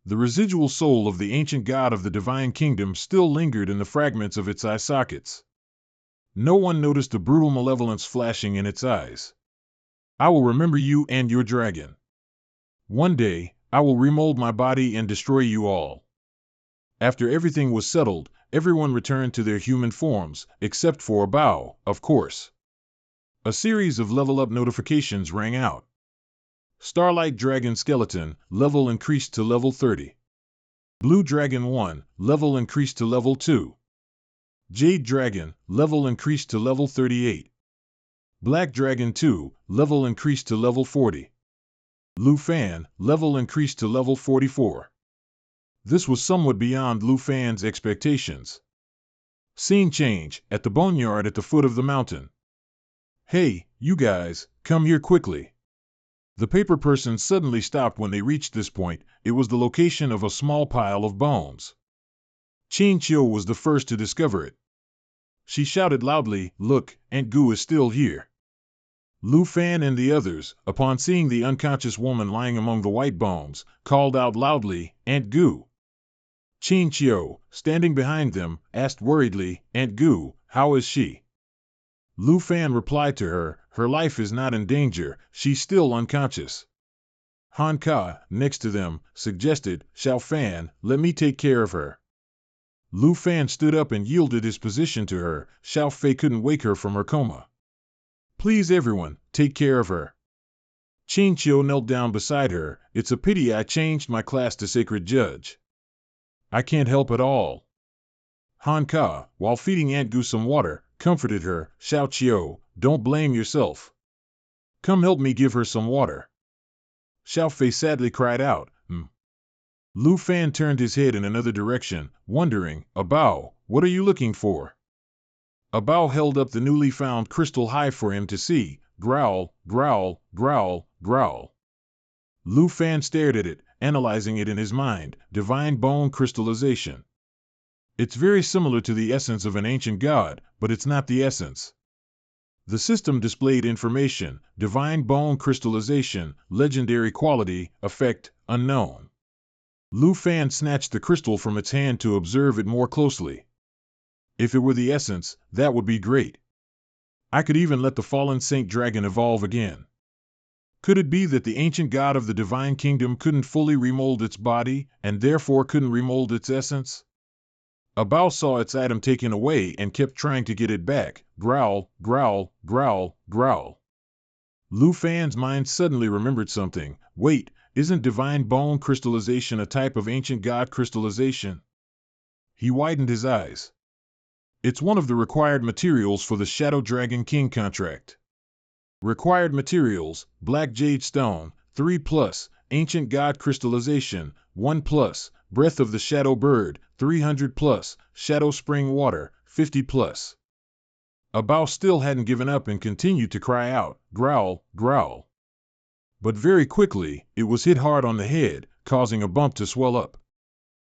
The residual soul of the ancient god of the divine kingdom still lingered in the fragments of its eye sockets. No one noticed the brutal malevolence flashing in its eyes. I will remember you and your dragon. One day, I will remold my body and destroy you all. After everything was settled, everyone returned to their human forms, except for Bao, of course. A series of level-up notifications rang out. Starlight Dragon Skeleton, level increased to level 30. Blue Dragon 1, level increased to level 2. Jade Dragon, level increased to level 38. Black Dragon 2, level increased to level 40. Lu Fan, level increased to level 44. This was somewhat beyond Lu Fan's expectations. Scene change, at the boneyard at the foot of the mountain. Hey, you guys, come here quickly. The paper person suddenly stopped when they reached this point. It was the location of a small pile of bones. Qin Qiu was the first to discover it. She shouted loudly, "Look, Aunt Gu is still here." Lu Fan and the others, upon seeing the unconscious woman lying among the white bones, called out loudly, "Aunt Gu." Qin Qiu, standing behind them, asked worriedly, "Aunt Gu, how is she?" Lu Fan replied to her, "Her life is not in danger, she's still unconscious." Han Ka, next to them, suggested, "Xiao Fan, let me take care of her." Lu Fan stood up and yielded his position to her. Xiao Fei couldn't wake her from her coma. "Please everyone, take care of her." Qin Qiu knelt down beside her. "It's a pity I changed my class to Sacred Judge. I can't help at all." Han Ka, while feeding Aunt Gu some water, comforted her. "Xiao Qiu, don't blame yourself. Come help me give her some water." Xiao Fei sadly cried out, Lu Fan turned his head in another direction, wondering, "Abao, what are you looking for?" Abao held up the newly found crystal hive for him to see. Growl, growl, growl, growl. Lu Fan stared at it, analyzing it in his mind. Divine bone crystallization. It's very similar to the essence of an ancient god, but it's not the essence. The system displayed information: divine bone crystallization, legendary quality, effect, unknown. Lu Fan snatched the crystal from its hand to observe it more closely. If it were the essence, that would be great. I could even let the fallen Saint Dragon evolve again. Could it be that the ancient god of the divine kingdom couldn't fully remold its body, and therefore couldn't remold its essence? Abao saw its item taken away and kept trying to get it back. Growl, growl, growl, growl. Lu Fan's mind suddenly remembered something. Wait, Isn't divine bone crystallization a type of ancient god crystallization? He widened his eyes. It's one of the required materials for the Shadow Dragon King contract. Required materials: black jade stone, 3+, ancient god crystallization, 1+, breath of the shadow bird, 300+, shadow spring water, 50+. Abao still hadn't given up and continued to cry out, growl, growl. But very quickly, it was hit hard on the head, causing a bump to swell up.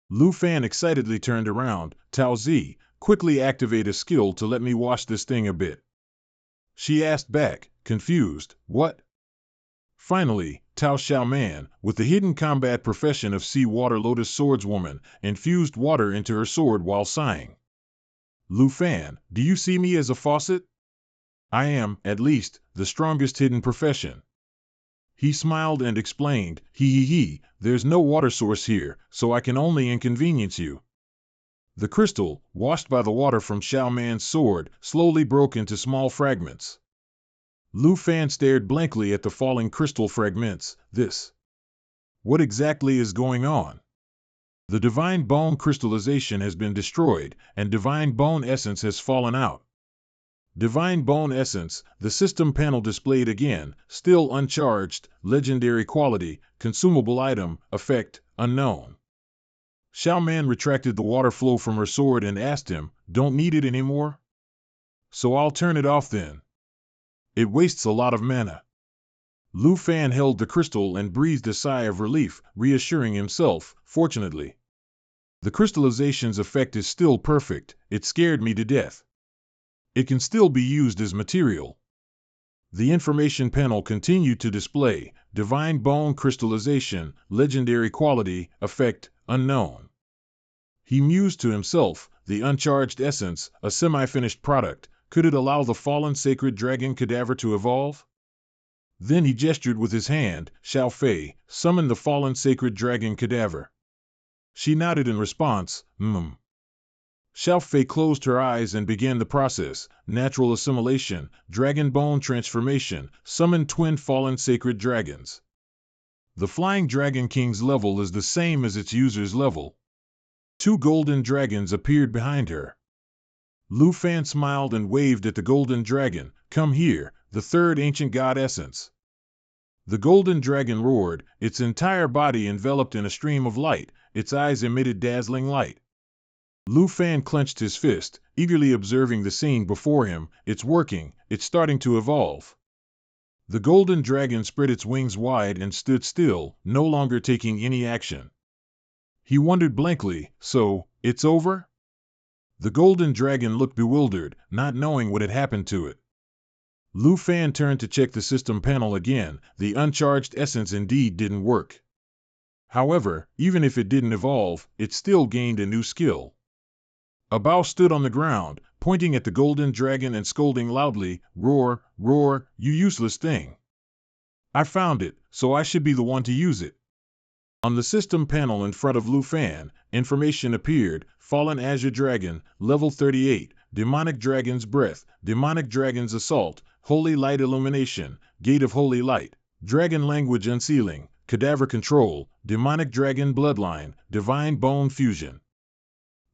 Lu Fan excitedly turned around. Tao Zi, quickly activate a skill to let me wash this thing a bit. She asked back, confused, what? Finally, Tao Xiaoman, with the hidden combat profession of Sea Water Lotus Swordswoman, infused water into her sword while sighing. Lu Fan, do you see me as a faucet? I am, at least, the strongest hidden profession. He smiled and explained, he, there's no water source here, so I can only inconvenience you. The crystal, washed by the water from Xiaoman's sword, slowly broke into small fragments. Lu Fan stared blankly at the falling crystal fragments. What exactly is going on? The divine bone crystallization has been destroyed, and divine bone essence has fallen out. Divine bone essence, the system panel displayed again, still uncharged, legendary quality, consumable item, effect, unknown. Xiaoman retracted the water flow from her sword and asked him, don't need it anymore? So I'll turn it off then. It wastes a lot of mana. Lu Fan held the crystal and breathed a sigh of relief, reassuring himself, fortunately. The crystallization's effect is still perfect, it scared me to death. It can still be used as material. The information panel continued to display, divine bone crystallization, legendary quality, effect, unknown. He mused to himself, the uncharged essence, a semi-finished product, could it allow the fallen sacred dragon cadaver to evolve? Then he gestured with his hand, Xiao Fei, summon the fallen sacred dragon cadaver. She nodded in response, Xiao Fei closed her eyes and began the process, natural assimilation, dragon bone transformation, summon twin fallen sacred dragons. The Flying Dragon King's level is the same as its user's level. 2 golden dragons appeared behind her. Lu Fan smiled and waved at the golden dragon, come here, the third ancient god essence. The golden dragon roared, its entire body enveloped in a stream of light, its eyes emitted dazzling light. Lu Fan clenched his fist, eagerly observing the scene before him. It's working, it's starting to evolve. The golden dragon spread its wings wide and stood still, no longer taking any action. He wondered blankly, so, it's over? The golden dragon looked bewildered, not knowing what had happened to it. Lu Fan turned to check the system panel again. The uncharged essence indeed didn't work. However, even if it didn't evolve, it still gained a new skill. Abao stood on the ground, pointing at the golden dragon and scolding loudly, roar, roar, you useless thing. I found it, so I should be the one to use it. On the system panel in front of Lu Fan, information appeared, Fallen Azure Dragon, level 38, Demonic Dragon's Breath, Demonic Dragon's Assault, Holy Light Illumination, Gate of Holy Light, Dragon Language Unsealing, Cadaver Control, Demonic Dragon Bloodline, Divine Bone Fusion.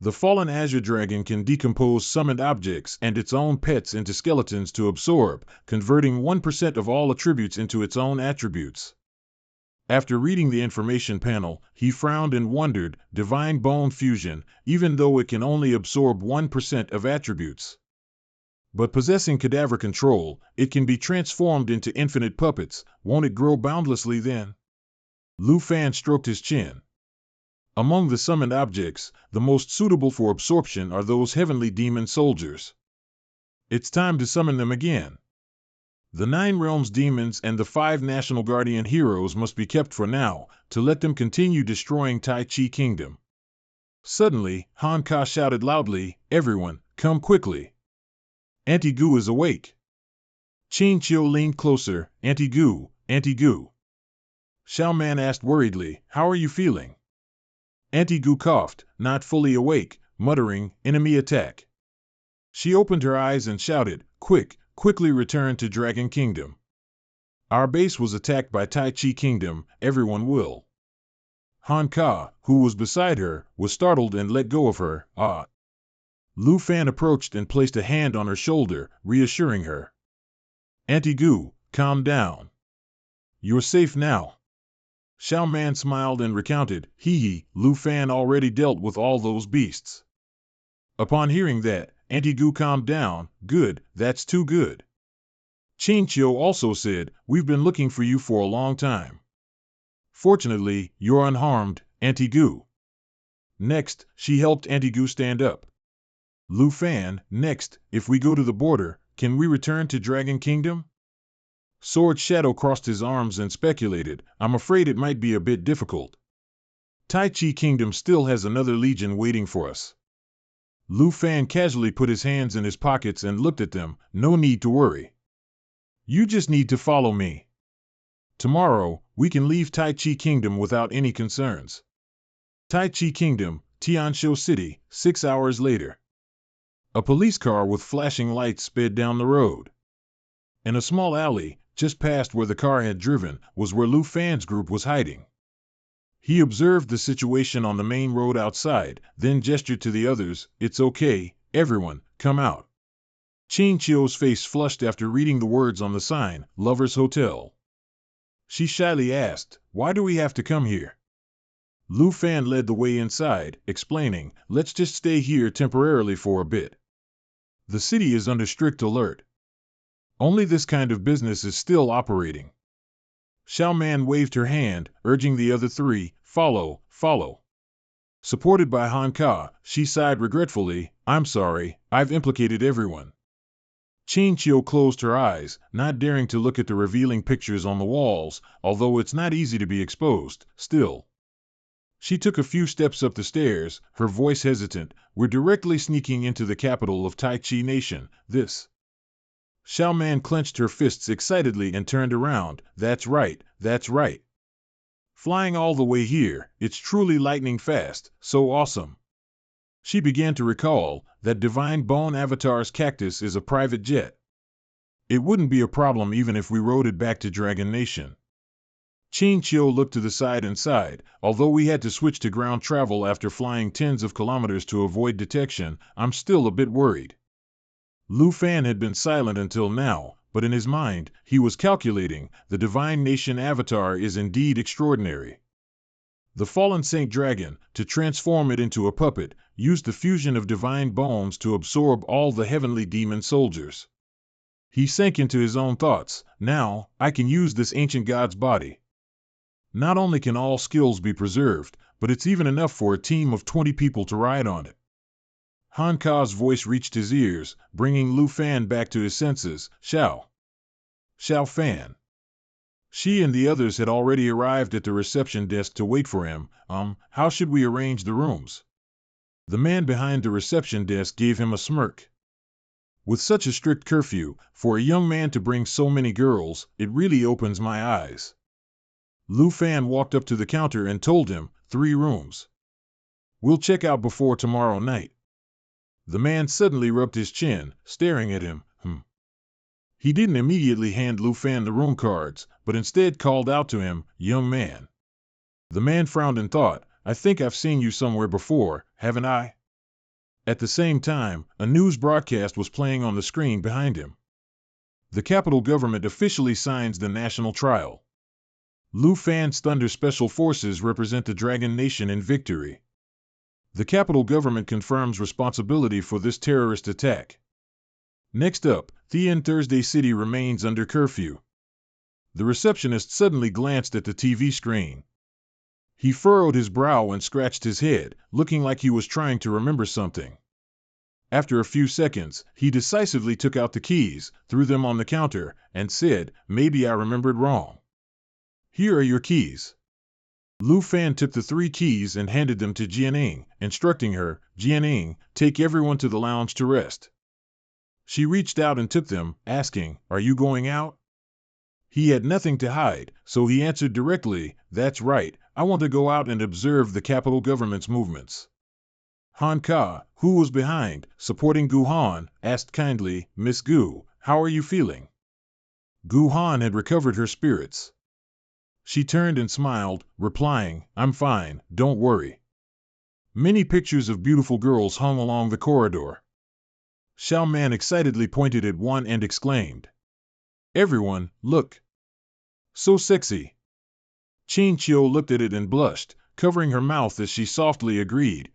The Fallen Azure Dragon can decompose summoned objects and its own pets into skeletons to absorb, converting 1% of all attributes into its own attributes. After reading the information panel, he frowned and wondered, Divine Bone Fusion, even though it can only absorb 1% of attributes. But possessing cadaver control, it can be transformed into infinite puppets, won't it grow boundlessly then? Lu Fan stroked his chin. Among the summoned objects, the most suitable for absorption are those heavenly demon soldiers. It's time to summon them again. The 9 realms demons and the 5 national guardian heroes must be kept for now, to let them continue destroying Tai Chi Kingdom. Suddenly, Han Ka shouted loudly, everyone, come quickly. Auntie Gu is awake. Qin Chiu leaned closer, Auntie Gu, Auntie Gu. Xiaoman asked worriedly, how are you feeling? Auntie Gu coughed, not fully awake, muttering, enemy attack. She opened her eyes and shouted, quickly return to Dragon Kingdom. Our base was attacked by Tai Chi Kingdom, everyone will. Han Ka, who was beside her, was startled and let go of her. Ah. Lu Fan approached and placed a hand on her shoulder, reassuring her. Auntie Gu, calm down. You're safe now. Xiao Man smiled and recounted, hee, Lu Fan already dealt with all those beasts. Upon hearing that, Auntie Gu calmed down. Good, that's too good. Qin Qiu also said, we've been looking for you for a long time. Fortunately, you're unharmed, Auntie Gu. Next, she helped Auntie Gu stand up. Lu Fan, next, if we go to the border, can we return to Dragon Kingdom? Sword Shadow crossed his arms and speculated, I'm afraid it might be a bit difficult. Tai Chi Kingdom still has another legion waiting for us. Lu Fan casually put his hands in his pockets and looked at them, no need to worry. You just need to follow me. Tomorrow, we can leave Tai Chi Kingdom without any concerns. Tai Chi Kingdom, Tianshou City, 6 hours later. A police car with flashing lights sped down the road. In a small alley, just past where the car had driven, was where Lu Fan's group was hiding. He observed the situation on the main road outside, then gestured to the others, it's okay, everyone, come out. Qin Qiu's face flushed after reading the words on the sign, Lover's Hotel. She shyly asked, why do we have to come here? Lu Fan led the way inside, explaining, let's just stay here temporarily for a bit. The city is under strict alert. Only this kind of business is still operating. Xiao Man waved her hand, urging the other three, follow, follow. Supported by Han Ka, she sighed regretfully, I'm sorry, I've implicated everyone. Qin Qiu closed her eyes, not daring to look at the revealing pictures on the walls, although it's not easy to be exposed, still. She took a few steps up the stairs, her voice hesitant, we're directly sneaking into the capital of Tai Chi Nation, this. Xiao Man clenched her fists excitedly and turned around, that's right, that's right. Flying all the way here, it's truly lightning fast, so awesome. She began to recall that Divine Bone Avatar's cactus is a private jet. It wouldn't be a problem even if we rode it back to Dragon Nation. Qin Qiu looked to the side and sighed, although we had to switch to ground travel after flying tens of kilometers to avoid detection, I'm still a bit worried. Lu Fan had been silent until now, but in his mind, he was calculating, the Divine Nation Avatar is indeed extraordinary. The fallen Saint Dragon, to transform it into a puppet, used the fusion of divine bones to absorb all the heavenly demon soldiers. He sank into his own thoughts, now, I can use this ancient god's body. Not only can all skills be preserved, but it's even enough for a team of 20 people to ride on it. Han Ka's voice reached his ears, bringing Lu Fan back to his senses, Xiao Fan. She and the others had already arrived at the reception desk to wait for him. How should we arrange the rooms? The man behind the reception desk gave him a smirk. With such a strict curfew, for a young man to bring so many girls, it really opens my eyes. Lu Fan walked up to the counter and told him, 3 rooms. We'll check out before tomorrow night. The man suddenly rubbed his chin, staring at him. He didn't immediately hand Lu Fan the room cards, but instead called out to him, young man. The man frowned and thought, I think I've seen you somewhere before, haven't I? At the same time, a news broadcast was playing on the screen behind him. The capital government officially signs the national trial. Lu Fan's Thunder Special Forces represent the Dragon Nation in victory. The capital government confirms responsibility for this terrorist attack. Next up, Thien Thursday City remains under curfew. The receptionist suddenly glanced at the TV screen. He furrowed his brow and scratched his head, looking like he was trying to remember something. After a few seconds, he decisively took out the keys, threw them on the counter, and said, maybe I remembered wrong. Here are your keys. Lu Fan took the 3 keys and handed them to Jianing, instructing her, Jianing, take everyone to the lounge to rest. She reached out and took them, asking, are you going out? He had nothing to hide, so he answered directly, that's right, I want to go out and observe the capital government's movements. Han Ka, who was behind, supporting Gu Han, asked kindly, Miss Gu, how are you feeling? Gu Han had recovered her spirits. She turned and smiled, replying, "I'm fine, don't worry." Many pictures of beautiful girls hung along the corridor. Xiao Man excitedly pointed at one and exclaimed, "Everyone, look! So sexy!" Qin Qiu looked at it and blushed, covering her mouth as she softly agreed,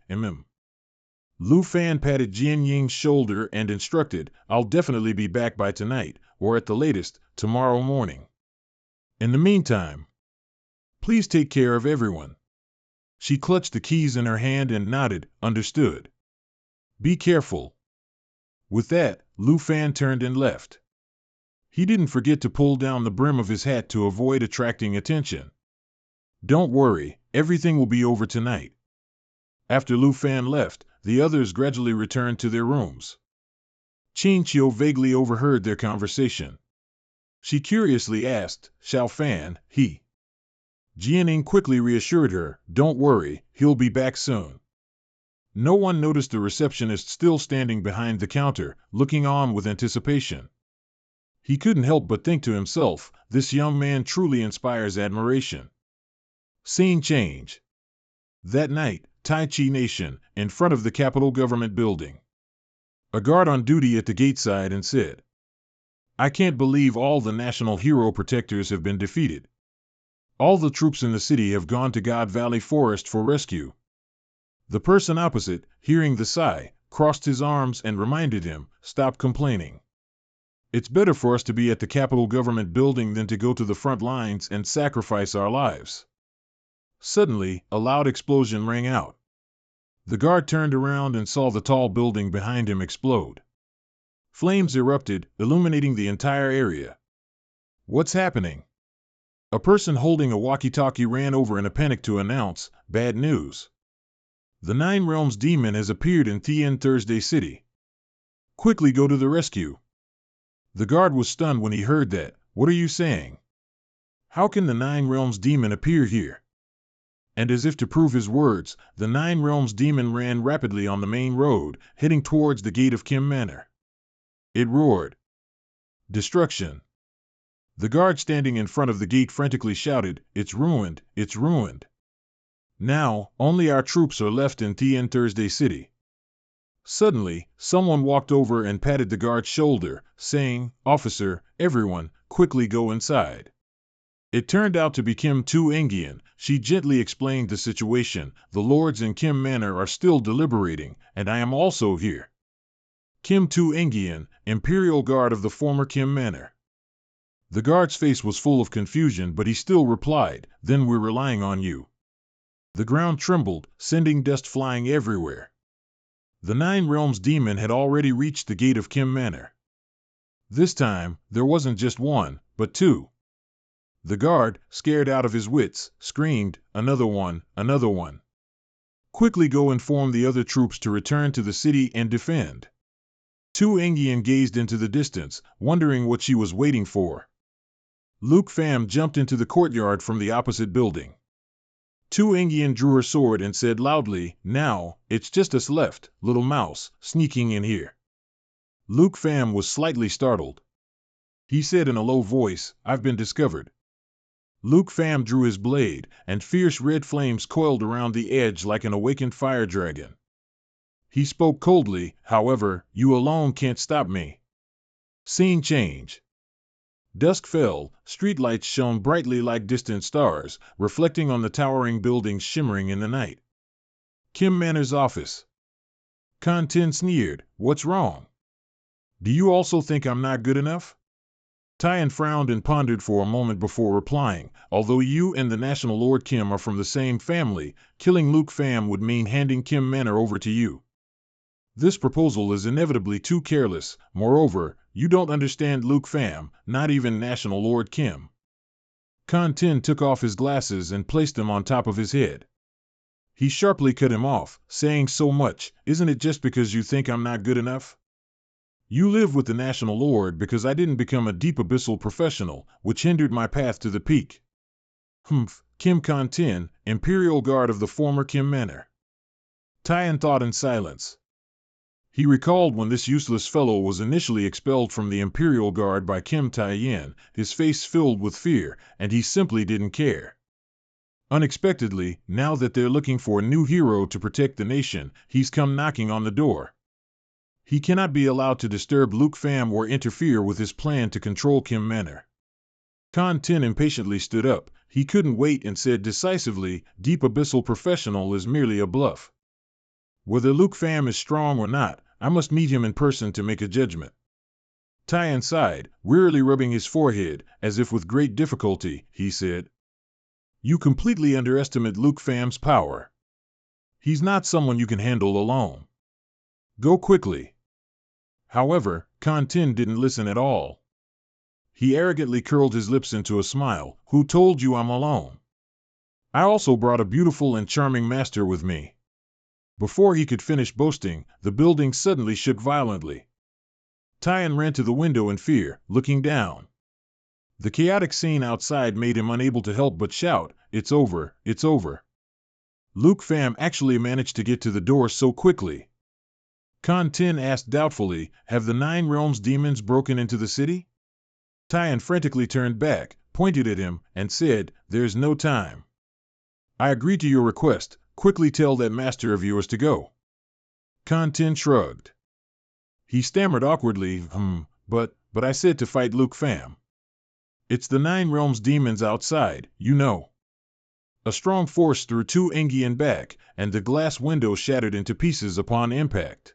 Lu Fan patted Jian Ying's shoulder and instructed, "I'll definitely be back by tonight, or at the latest, tomorrow morning. In the meantime, please take care of everyone." She clutched the keys in her hand and nodded, "Understood. Be careful." With that, Lu Fan turned and left. He didn't forget to pull down the brim of his hat to avoid attracting attention. "Don't worry, everything will be over tonight." After Lu Fan left, the others gradually returned to their rooms. Qin Qiu vaguely overheard their conversation. She curiously asked, "Xiao Fan, he?" Jianing quickly reassured her, "Don't worry, he'll be back soon." No one noticed the receptionist still standing behind the counter, looking on with anticipation. He couldn't help but think to himself, this young man truly inspires admiration. Scene change. That night, Tai Chi Nation, in front of the Capitol Government Building. A guard on duty at the gate sighed and said, "I can't believe all the national hero protectors have been defeated. All the troops in the city have gone to God Valley Forest for rescue." The person opposite, hearing the sigh, crossed his arms and reminded him, "Stop complaining. It's better for us to be at the Capitol Government Building than to go to the front lines and sacrifice our lives." Suddenly, a loud explosion rang out. The guard turned around and saw the tall building behind him explode. Flames erupted, illuminating the entire area. "What's happening?" A person holding a walkie-talkie ran over in a panic to announce, "Bad news. The Nine Realms demon has appeared in Thien Thursday City. Quickly go to the rescue." The guard was stunned when he heard that. "What are you saying? How can the Nine Realms demon appear here?" And as if to prove his words, the Nine Realms demon ran rapidly on the main road, heading towards the gate of Kim Manor. It roared, "Destruction!" The guard standing in front of the gate frantically shouted, "It's ruined, it's ruined. Now, only our troops are left in Thien Thursday City." Suddenly, someone walked over and patted the guard's shoulder, saying, "Officer, everyone, quickly go inside." It turned out to be Kim Tu Engian. She gently explained the situation. "The lords in Kim Manor are still deliberating, and I am also here." Kim Tu Engian, Imperial Guard of the former Kim Manor. The guard's face was full of confusion, but he still replied, "Then we're relying on you." The ground trembled, sending dust flying everywhere. The Nine Realms demon had already reached the gate of Kim Manor. This time, there wasn't just one, but two. The guard, scared out of his wits, screamed, "Another one, another one. Quickly go inform the other troops to return to the city and defend." Tu Engian gazed into the distance, wondering what she was waiting for. Luke Pham jumped into the courtyard from the opposite building. Tu Engian drew her sword and said loudly, "Now, it's just us left, little mouse, sneaking in here." Luke Pham was slightly startled. He said in a low voice, "I've been discovered." Luke Pham drew his blade, and fierce red flames coiled around the edge like an awakened fire dragon. He spoke coldly, "However, you alone can't stop me." Scene change. Dusk fell, streetlights shone brightly like distant stars, reflecting on the towering buildings shimmering in the night. Kim Manor's office. Kan Tin sneered, "What's wrong? Do you also think I'm not good enough?" Tyan frowned and pondered for a moment before replying, "Although you and the National Lord Kim are from the same family, killing Luke Pham would mean handing Kim Manor over to you. This proposal is inevitably too careless. Moreover, you don't understand Luke Pham, not even National Lord Kim." Kan Tin took off his glasses and placed them on top of his head. He sharply cut him off, saying, "So much, isn't it just because you think I'm not good enough? You live with the National Lord because I didn't become a deep abyssal professional, which hindered my path to the peak." "Humph." Kim Kan Tin, Imperial Guard of the former Kim Manor. Tyan thought in silence. He recalled when this useless fellow was initially expelled from the Imperial Guard by Kim Tai-yen, his face filled with fear, and he simply didn't care. Unexpectedly, now that they're looking for a new hero to protect the nation, he's come knocking on the door. He cannot be allowed to disturb Luke Pham or interfere with his plan to control Kim Manor. Khan Tin impatiently stood up. He couldn't wait and said decisively, Deep Abyssal Professional is merely a bluff. Whether Luke Pham is strong or not, I must meet him in person to make a judgment. Tyan sighed, wearily rubbing his forehead, as if with great difficulty. He said, You completely underestimate Luke Pham's power. He's not someone you can handle alone. Go quickly. However, Khan Tin didn't listen at all. He arrogantly curled his lips into a smile. Who told you I'm alone? I also brought a beautiful and charming master with me. Before he could finish boasting, the building suddenly shook violently. Tyan ran to the window in fear, looking down. The chaotic scene outside made him unable to help but shout, It's over, it's over. Luke Pham actually managed to get to the door so quickly. Khan Tin asked doubtfully, Have the 9 Realms demons broken into the city? Tyan frantically turned back, pointed at him, and said, There's no time. I agree to your request. Quickly tell that master of yours to go. Khan Tin shrugged. He stammered awkwardly, but I said to fight Luke Pham. It's the 9 Realms demons outside, you know. A strong force threw 2 Engian back, and the glass window shattered into pieces upon impact.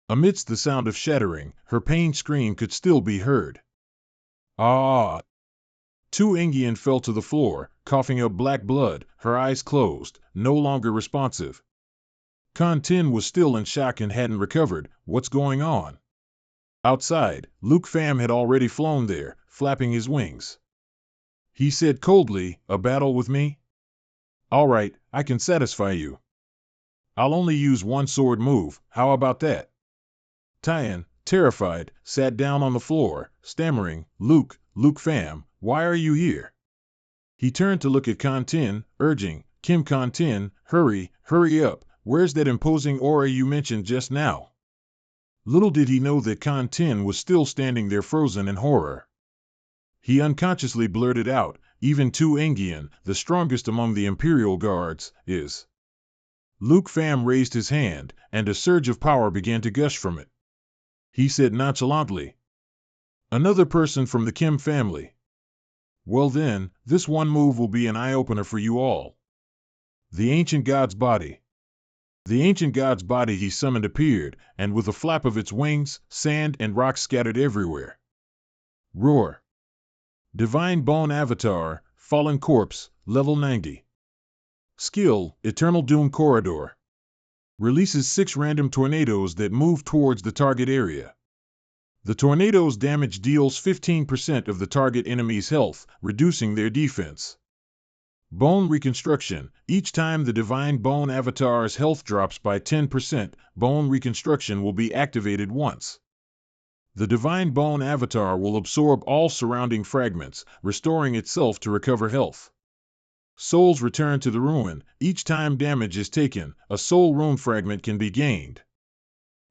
Amidst the sound of shattering, her pained scream could still be heard. Ah! 2 Engian fell to the floor, coughing up black blood, her eyes closed, no longer responsive. Khan Tin was still in shock and hadn't recovered. What's going on? Outside, Luke Pham had already flown there, flapping his wings. He said coldly, A battle with me? All right, I can satisfy you. I'll only use 1 sword move, how about that? Tyan, terrified, sat down on the floor, stammering, Luke Pham, why are you here? He turned to look at Khan Tin, urging, Kim Khan Tin, hurry up, where's that imposing aura you mentioned just now? Little did he know that Khan Tin was still standing there frozen in horror. He unconsciously blurted out, even 2 Engian, the strongest among the Imperial Guards, is. Luke Pham raised his hand, and a surge of power began to gush from it. He said nonchalantly, Another person from the Kim family. Well then, this one move will be an eye-opener for you all. The ancient god's body. The ancient god's body he summoned appeared, and with a flap of its wings, sand and rocks scattered everywhere. Roar. Divine Bone Avatar, Fallen Corpse, Level 90. Skill, Eternal Doom Corridor. Releases 6 random tornadoes that move towards the target area. The tornado's damage deals 15% of the target enemy's health, reducing their defense. Bone Reconstruction. Each time the Divine Bone Avatar's health drops by 10%, Bone Reconstruction will be activated once. The Divine Bone Avatar will absorb all surrounding fragments, restoring itself to recover health. Souls return to the ruin. Each time damage is taken, a soul rune fragment can be gained.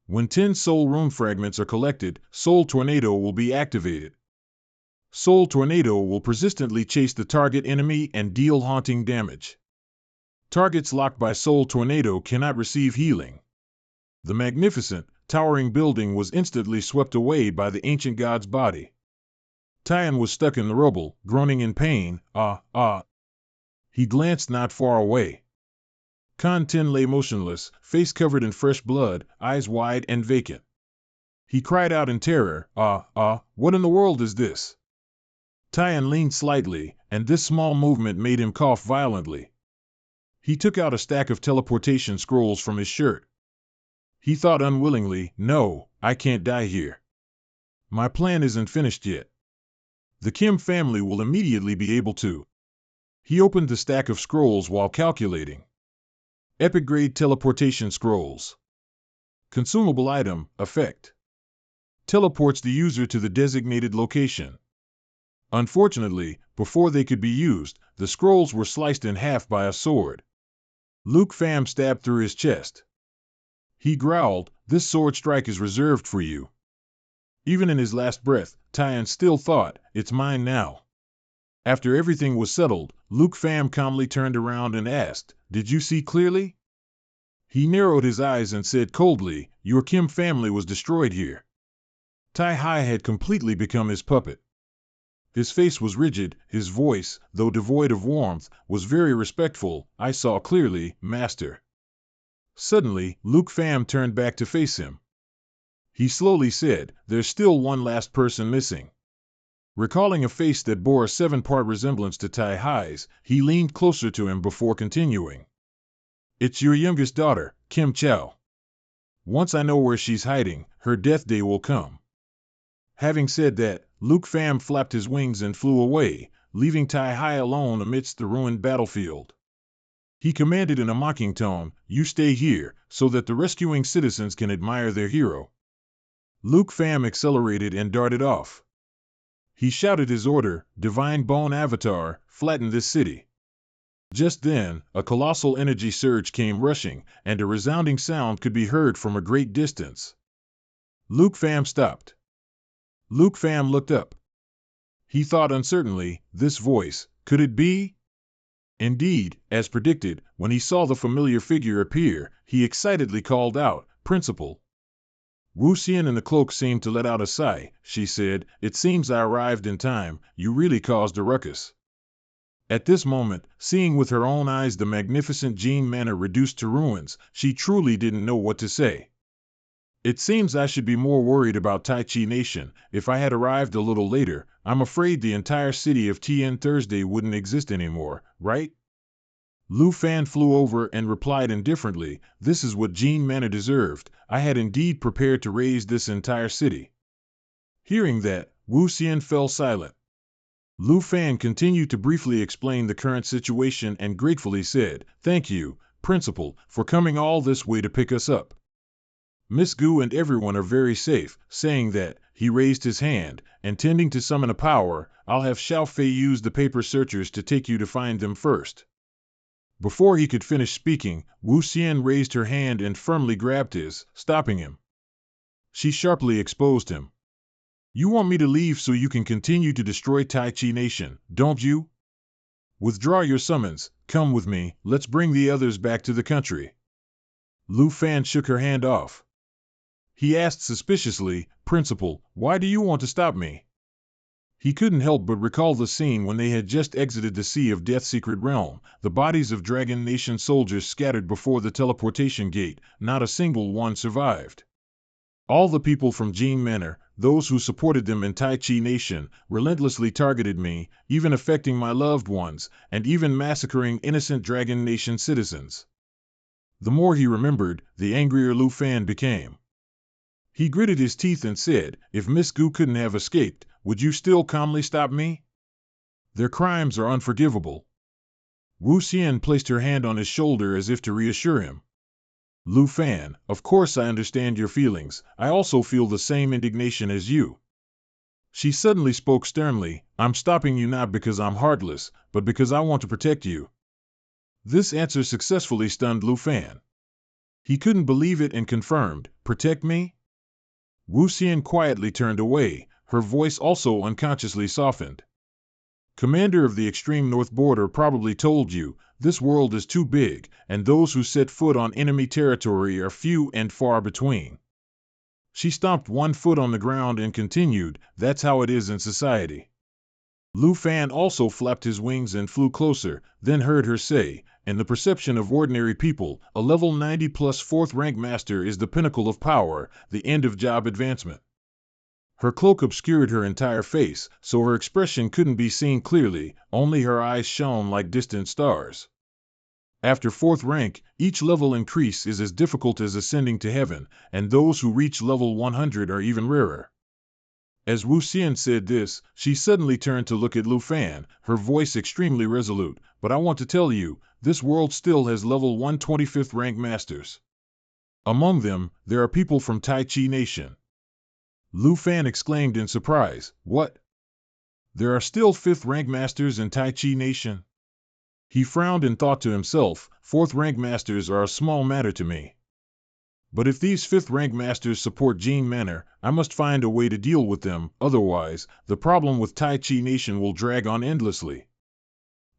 When 10 soul rune fragments are collected, Soul Tornado will be activated. Soul Tornado will persistently chase the target enemy and deal haunting damage. Targets locked by Soul Tornado cannot receive healing. The magnificent, towering building was instantly swept away by the ancient god's body. Tyan was stuck in the rubble, groaning in pain. He glanced not far away. Khan Tin lay motionless, face covered in fresh blood, eyes wide and vacant. He cried out in terror, what in the world is this? Tyan leaned slightly, and this small movement made him cough violently. He took out a stack of teleportation scrolls from his shirt. He thought unwillingly, No, I can't die here. My plan isn't finished yet. The Kim family will immediately be able to. He opened the stack of scrolls while calculating. Epic grade teleportation scrolls. Consumable item, effect. Teleports the user to the designated location. Unfortunately, before they could be used, the scrolls were sliced in half by a sword. Luke Pham stabbed through his chest. He growled, This sword strike is reserved for you. Even in his last breath, Tyan still thought, it's mine now. After everything was settled, Luke Pham calmly turned around and asked, did you see clearly? He narrowed his eyes and said coldly, your Kim family was destroyed here. Tai Hai had completely become his puppet. His face was rigid, his voice, though devoid of warmth, was very respectful. I saw clearly, master. Suddenly, Luke Pham turned back to face him. He slowly said, there's still one last person missing. Recalling a face that bore a 7-part resemblance to Tai Hai's, he leaned closer to him before continuing. It's your youngest daughter, Kim Chow. Once I know where she's hiding, her death day will come. Having said that, Luke Pham flapped his wings and flew away, leaving Tai Hai alone amidst the ruined battlefield. He commanded in a mocking tone, you stay here, so that the rescuing citizens can admire their hero. Luke Pham accelerated and darted off. He shouted his order, Divine Bone Avatar, flatten this city. Just then, a colossal energy surge came rushing, and a resounding sound could be heard from a great distance. Luke Pham stopped. Luke Pham looked up. He thought uncertainly, this voice, could it be? Indeed, as predicted, when he saw the familiar figure appear, he excitedly called out, Principal. Wu Xian in the cloak seemed to let out a sigh. She said, it seems I arrived in time, you really caused a ruckus. At this moment, seeing with her own eyes the magnificent Jin Manor reduced to ruins, she truly didn't know what to say. It seems I should be more worried about Tai Chi Nation. If I had arrived a little later, I'm afraid the entire city of Tien Thursday wouldn't exist anymore, right? Lu Fan flew over and replied indifferently, this is what Jin Manor deserved. I had indeed prepared to raise this entire city. Hearing that, Wu Xian fell silent. Lu Fan continued to briefly explain the current situation and gratefully said, thank you, Principal, for coming all this way to pick us up. Miss Gu and everyone are very safe. Saying that, he raised his hand, intending to summon a power. I'll have Xiao Fei use the paper searchers to take you to find them first. Before he could finish speaking, Wu Xian raised her hand and firmly grabbed his, stopping him. She sharply exposed him. You want me to leave so you can continue to destroy Tai Chi Nation, don't you? Withdraw your summons, come with me, let's bring the others back to the country. Lu Fan shook her hand off. He asked suspiciously, Principal, why do you want to stop me? He couldn't help but recall the scene when they had just exited the Sea of Death's secret realm, the bodies of Dragon Nation soldiers scattered before the teleportation gate, not a single one survived. All the people from Jin Manor, those who supported them in Tai Chi Nation, relentlessly targeted me, even affecting my loved ones, and even massacring innocent Dragon Nation citizens. The more he remembered, the angrier Lu Fan became. He gritted his teeth and said, if Miss Gu couldn't have escaped, would you still calmly stop me? Their crimes are unforgivable. Wu Xian placed her hand on his shoulder as if to reassure him. Lu Fan, of course I understand your feelings. I also feel the same indignation as you. She suddenly spoke sternly, I'm stopping you not because I'm heartless, but because I want to protect you. This answer successfully stunned Lu Fan. He couldn't believe it and confirmed, protect me? Wu Xian quietly turned away, her voice also unconsciously softened. Commander of the extreme north border probably told you, this world is too big, and those who set foot on enemy territory are few and far between. She stomped one foot on the ground and continued, that's how it is in society. Lu Fan also flapped his wings and flew closer, then heard her say, in the perception of ordinary people, a level 90+ 4th rank master is the pinnacle of power, the end of job advancement. Her cloak obscured her entire face, so her expression couldn't be seen clearly, only her eyes shone like distant stars. After 4th rank, each level increase is as difficult as ascending to heaven, and those who reach level 100 are even rarer. As Wu Xian said this, she suddenly turned to look at Lu Fan, her voice extremely resolute, but I want to tell you, this world still has level 125th rank masters. Among them, there are people from Tai Chi Nation. Lu Fan exclaimed in surprise, what? There are still 5th rank masters in Tai Chi Nation? He frowned and thought to himself, 4th rank masters are a small matter to me. But if these 5th rank masters support Gene Manor, I must find a way to deal with them, otherwise, the problem with Tai Chi Nation will drag on endlessly.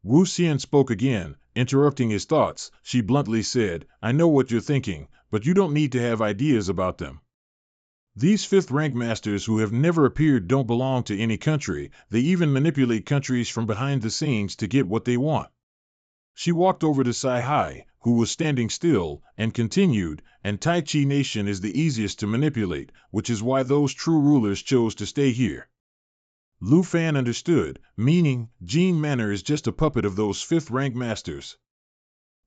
Wu Xian spoke again, interrupting his thoughts. She bluntly said, I know what you're thinking, but you don't need to have ideas about them. These 5th rank masters who have never appeared don't belong to any country. They even manipulate countries from behind the scenes to get what they want. She walked over to Sai Hai, who was standing still, and continued, and Tai Chi Nation is the easiest to manipulate, which is why those true rulers chose to stay here. Lu Fan understood, meaning, Gene Manor is just a puppet of those 5th rank masters.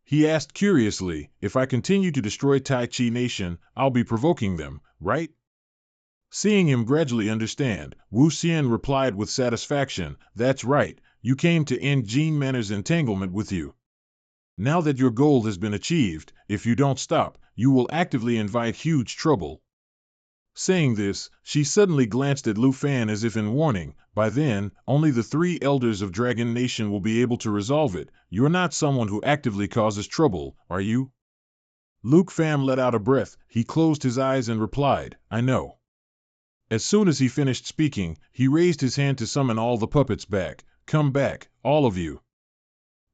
He asked curiously, if I continue to destroy Tai Chi Nation, I'll be provoking them, right? Seeing him gradually understand, Wu Xian replied with satisfaction, that's right, you came to end Gene Manor's entanglement with you. Now that your goal has been achieved, if you don't stop, you will actively invite huge trouble. Saying this, she suddenly glanced at Lu Fan as if in warning, by then, only the 3 elders of Dragon Nation will be able to resolve it. You're not someone who actively causes trouble, are you? Luke Pham let out a breath. He closed his eyes and replied, I know. As soon as he finished speaking, he raised his hand to summon all the puppets back. Come back, all of you.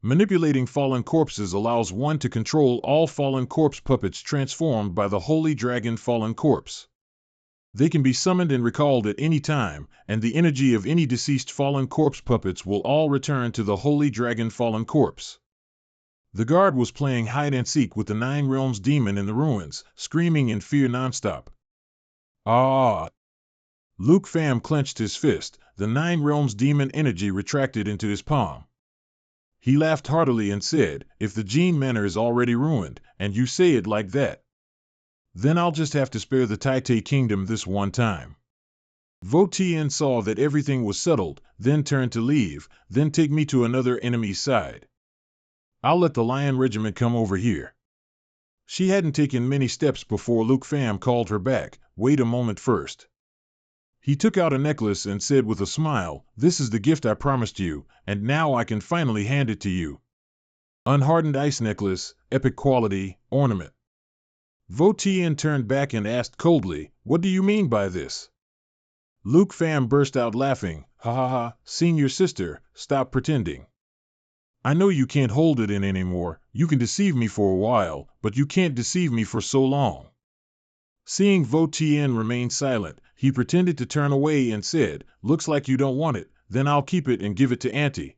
Manipulating fallen corpses allows one to control all fallen corpse puppets transformed by the Holy Dragon Fallen Corpse. They can be summoned and recalled at any time, and the energy of any deceased fallen corpse puppets will all return to the Holy Dragon Fallen Corpse. The guard was playing hide-and-seek with the 9 Realms demon in the ruins, screaming in fear nonstop. Ah! Luke Pham clenched his fist. The 9 Realms demon energy retracted into his palm. He laughed heartily and said, if the Gene Manor is already ruined, and you say it like that, then I'll just have to spare the Taite Kingdom this one time. Vo Tien saw that everything was settled, then turned to leave, then take me to another enemy's side. I'll let the Lion Regiment come over here. She hadn't taken many steps before Luke Pham called her back. Wait a moment first. He took out a necklace and said with a smile, this is the gift I promised you, and now I can finally hand it to you. Unhardened ice necklace, epic quality, ornament. Vo Tien turned back and asked coldly, what do you mean by this? Luke Pham burst out laughing, ha ha ha, senior sister, stop pretending. I know you can't hold it in anymore, you can deceive me for a while, but you can't deceive me for so long. Seeing Vo Tien remain silent, he pretended to turn away and said, looks like you don't want it, then I'll keep it and give it to Auntie.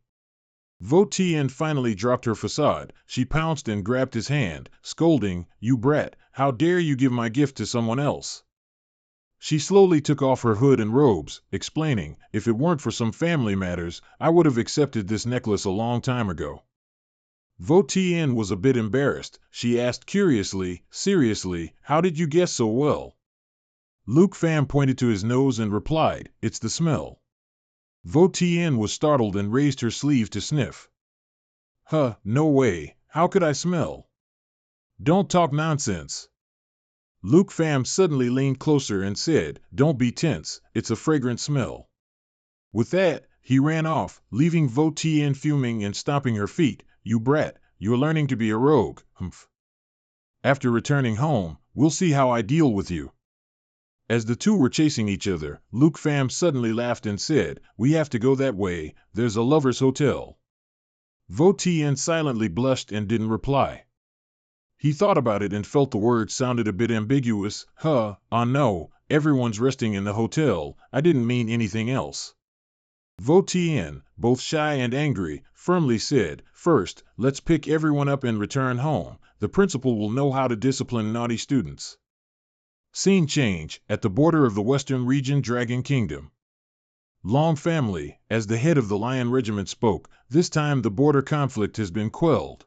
Vo Tien finally dropped her facade. She pounced and grabbed his hand, scolding, you brat, how dare you give my gift to someone else? She slowly took off her hood and robes, explaining, if it weren't for some family matters, I would have accepted this necklace a long time ago. Vo Tien was a bit embarrassed. She asked curiously, seriously, how did you guess so well? Luke Pham pointed to his nose and replied, it's the smell. Vo Tien was startled and raised her sleeve to sniff. Huh, no way, how could I smell? Don't talk nonsense. Luke Pham suddenly leaned closer and said, don't be tense, it's a fragrant smell. With that, he ran off, leaving Vo Tien fuming and stomping her feet. You brat, you're learning to be a rogue, humph. After returning home, we'll see how I deal with you. As the two were chasing each other, Luke Pham suddenly laughed and said, we have to go that way, there's a lover's hotel. Vo Tien silently blushed and didn't reply. He thought about it and felt the words sounded a bit ambiguous. No, everyone's resting in the hotel, I didn't mean anything else. Vo Tien, both shy and angry, firmly said, first, let's pick everyone up and return home. The principal will know how to discipline naughty students. Scene change, at the border of the Western Region Dragon Kingdom. Long family, as the head of the Lion Regiment spoke, this time the border conflict has been quelled.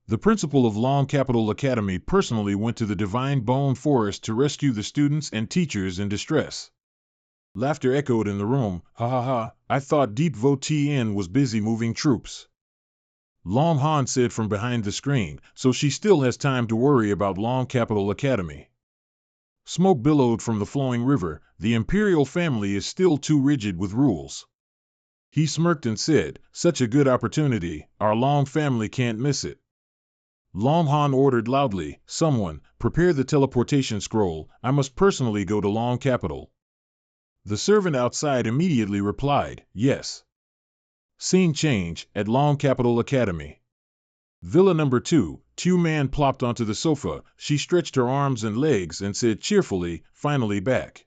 The principal of Long Capital Academy personally went to the Divine Bone Forest to rescue the students and teachers in distress. Laughter echoed in the room. Ha ha ha, I thought Deep Vo Tien was busy moving troops. Long Han said from behind the screen, so she still has time to worry about Long Capital Academy. Smoke billowed from the flowing river. The imperial family is still too rigid with rules. He smirked and said, such a good opportunity, our Long family can't miss it. Long Han ordered loudly, "Someone, prepare the teleportation scroll, I must personally go to Long Capital." The servant outside immediately replied, "Yes." Scene change, at Long Capital Academy. Villa number 2, Man plopped onto the sofa, she stretched her arms and legs and said cheerfully, "Finally back."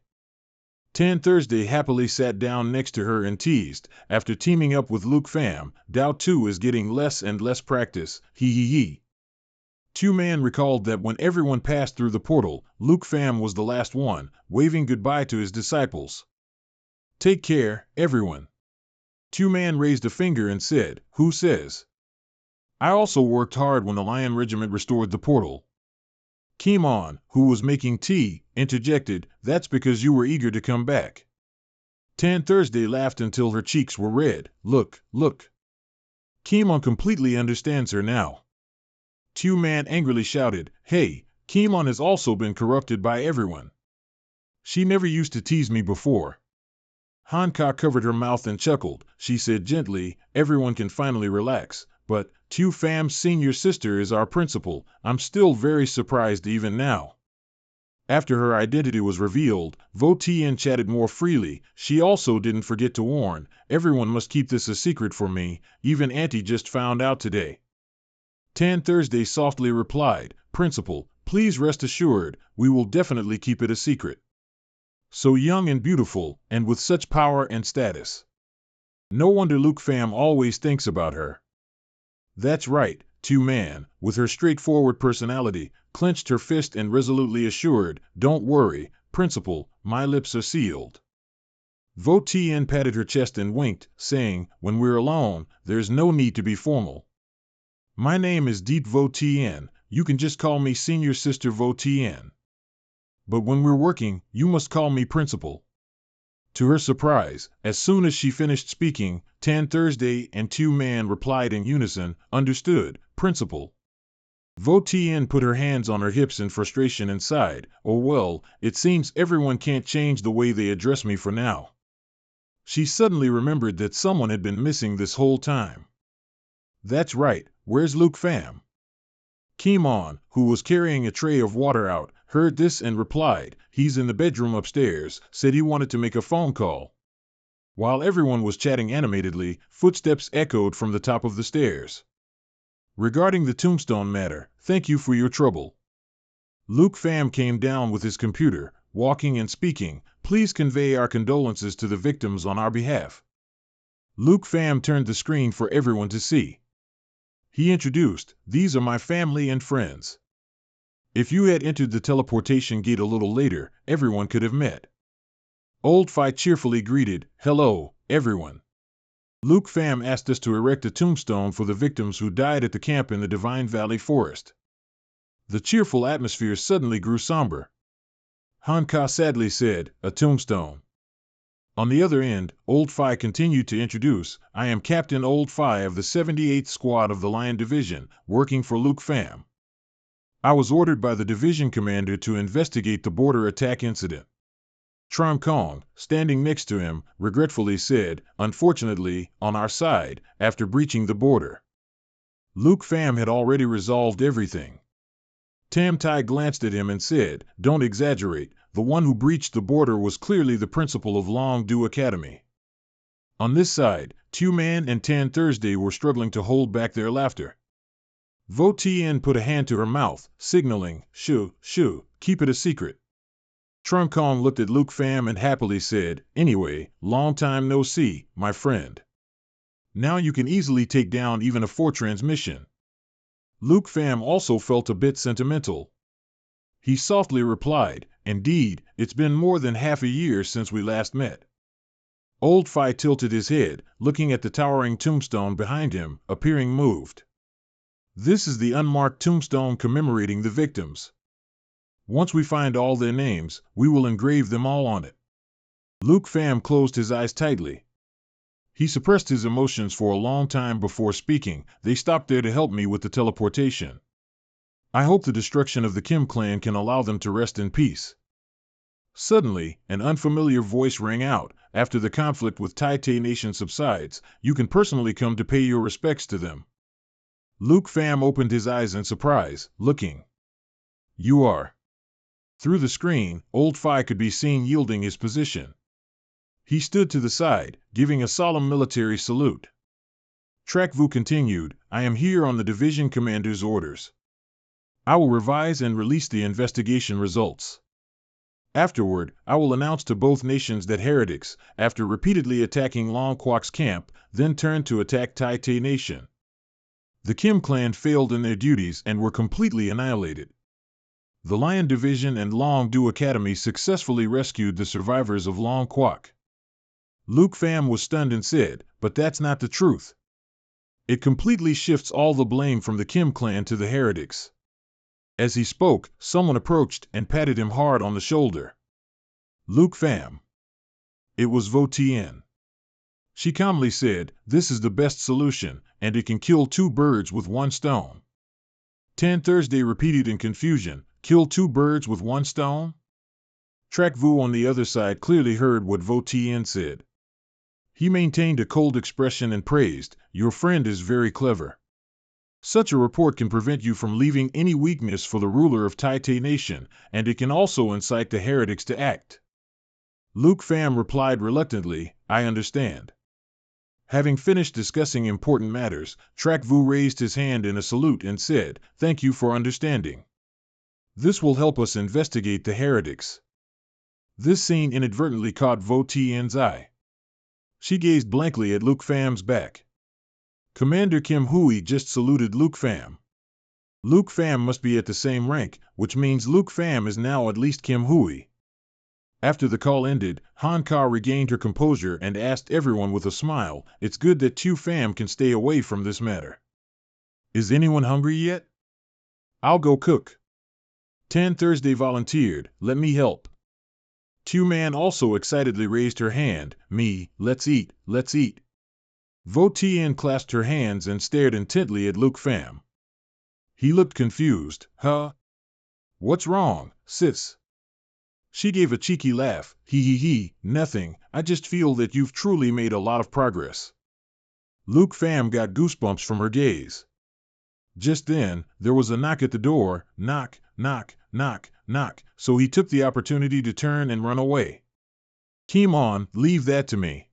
Tan Thursday happily sat down next to her and teased, "After teaming up with Luke Pham, Dao 2 is getting less and less practice, hee hee hee." Man recalled that when everyone passed through the portal, Luke Pham was the last one, waving goodbye to his disciples. "Take care, everyone." Man raised a finger and said, "Who says?" "I also worked hard when the Lion Regiment restored the portal." Kimon, who was making tea, interjected, "That's because you were eager to come back." Tan Thursday laughed until her cheeks were red. "Look, look. Kimon completely understands her now." Man angrily shouted, "Hey, Kimon has also been corrupted by everyone. She never used to tease me before." Hanka covered her mouth and chuckled. She said gently, "Everyone can finally relax, but Tu Pham's senior sister is our principal. I'm still very surprised even now." After her identity was revealed, Vo Tien chatted more freely. "She also didn't forget to warn, everyone must keep this a secret for me, even Auntie just found out today." Tan Thursday softly replied, "Principal, please rest assured, we will definitely keep it a secret. So young and beautiful, and with such power and status. No wonder Luke Pham always thinks about her." "That's right," Man, with her straightforward personality, clenched her fist and resolutely assured, "Don't worry, Principal, my lips are sealed." Vo Tien patted her chest and winked, saying, "When we're alone, there's no need to be formal. My name is Deep Vo Tien, you can just call me Senior Sister Vo Tien. But when we're working, you must call me Principal." To her surprise, as soon as she finished speaking, Tan Thursday and Man replied in unison, "Understood, Principal." Vo Tien put her hands on her hips in frustration and sighed, "Oh well, it seems everyone can't change the way they address me for now." She suddenly remembered that someone had been missing this whole time. "That's right, where's Luke Pham?" Kimon, who was carrying a tray of water out, heard this and replied, "He's in the bedroom upstairs, said he wanted to make a phone call." While everyone was chatting animatedly, footsteps echoed from the top of the stairs. "Regarding the tombstone matter, thank you for your trouble." Luke Pham came down with his computer, walking and speaking, "Please convey our condolences to the victims on our behalf." Luke Pham turned the screen for everyone to see. He introduced, "These are my family and friends. If you had entered the teleportation gate a little later, everyone could have met." Old Phi cheerfully greeted, "Hello, everyone. Luke Pham asked us to erect a tombstone for the victims who died at the camp in the Divine Valley Forest." The cheerful atmosphere suddenly grew somber. Hanka sadly said, "A tombstone." On the other end, Old Phi continued to introduce, "I am Captain Old Phi of the 78th Squad of the Lion Division, working for Luke Pham. I was ordered by the division commander to investigate the border attack incident." Tron Kong, standing next to him, regretfully said, "Unfortunately, on our side, after breaching the border, Luke Pham had already resolved everything." Tam Tai glanced at him and said, "Don't exaggerate, the one who breached the border was clearly the principal of Long Du Academy." On this side, Man and Tan Thursday were struggling to hold back their laughter. Vo Tien put a hand to her mouth, signaling, "Shoo, shoo, keep it a secret." Tron Kong looked at Luke Pham and happily said, "Anyway, long time no see, my friend. Now you can easily take down even a 4-transmission." Luke Pham also felt a bit sentimental. He softly replied, "Indeed, it's been more than half a year since we last met." Old Phi tilted his head, looking at the towering tombstone behind him, appearing moved. "This is the unmarked tombstone commemorating the victims. Once we find all their names, we will engrave them all on it." Luke Pham closed his eyes tightly. He suppressed his emotions for a long time before speaking. "They stopped there to help me with the teleportation. I hope the destruction of the Kim clan can allow them to rest in peace." Suddenly, an unfamiliar voice rang out, "After the conflict with Tai Te Nation subsides, you can personally come to pay your respects to them." Luke Pham opened his eyes in surprise, looking. You are. Through the screen, Old Phi could be seen yielding his position. He stood to the side, giving a solemn military salute. Trak Vu continued, I am here on the division commander's orders. I will revise and release the investigation results. Afterward, I will announce to both nations that heretics, after repeatedly attacking Long Quok's camp, then turned to attack Tai Te Nation. The Kim clan failed in their duties and were completely annihilated. The Lion Division and Long Du Academy successfully rescued the survivors of Long Quok. Luke Pham was stunned and said, but that's not the truth. It completely shifts all the blame from the Kim clan to the heretics. As he spoke, someone approached and patted him hard on the shoulder. Luke Pham. It was Vo Tien. She calmly said, this is the best solution, and it can kill two birds with one stone. Tan Thursday repeated in confusion, kill two birds with one stone? Trak Vu on the other side clearly heard what Vo Tien said. He maintained a cold expression and praised, your friend is very clever. Such a report can prevent you from leaving any weakness for the ruler of Tai Te Nation, and it can also incite the heretics to act. Luke Pham replied reluctantly, I understand. Having finished discussing important matters, Trak Vu raised his hand in a salute and said, thank you for understanding. This will help us investigate the heretics. This scene inadvertently caught Vo Tien's eye. She gazed blankly at Luke Pham's back. Commander Kim Hui just saluted Luke Pham. Luke Pham must be at the same rank, which means Luke Pham is now at least Kim Hui. After the call ended, Han Ka regained her composure and asked everyone with a smile, it's good that Tu Pham can stay away from this matter. Is anyone hungry yet? I'll go cook. Tan Thursday volunteered, let me help. Tu Man also excitedly raised her hand, me, let's eat, let's eat. Vo Tien clasped her hands and stared intently at Luke Pham. He looked confused, huh? What's wrong, sis? She gave a cheeky laugh, nothing, I just feel that you've truly made a lot of progress. Luke Pham got goosebumps from her gaze. Just then, there was a knock at the door, knock, knock, knock, knock, so he took the opportunity to turn and run away. Keem on, leave that to me.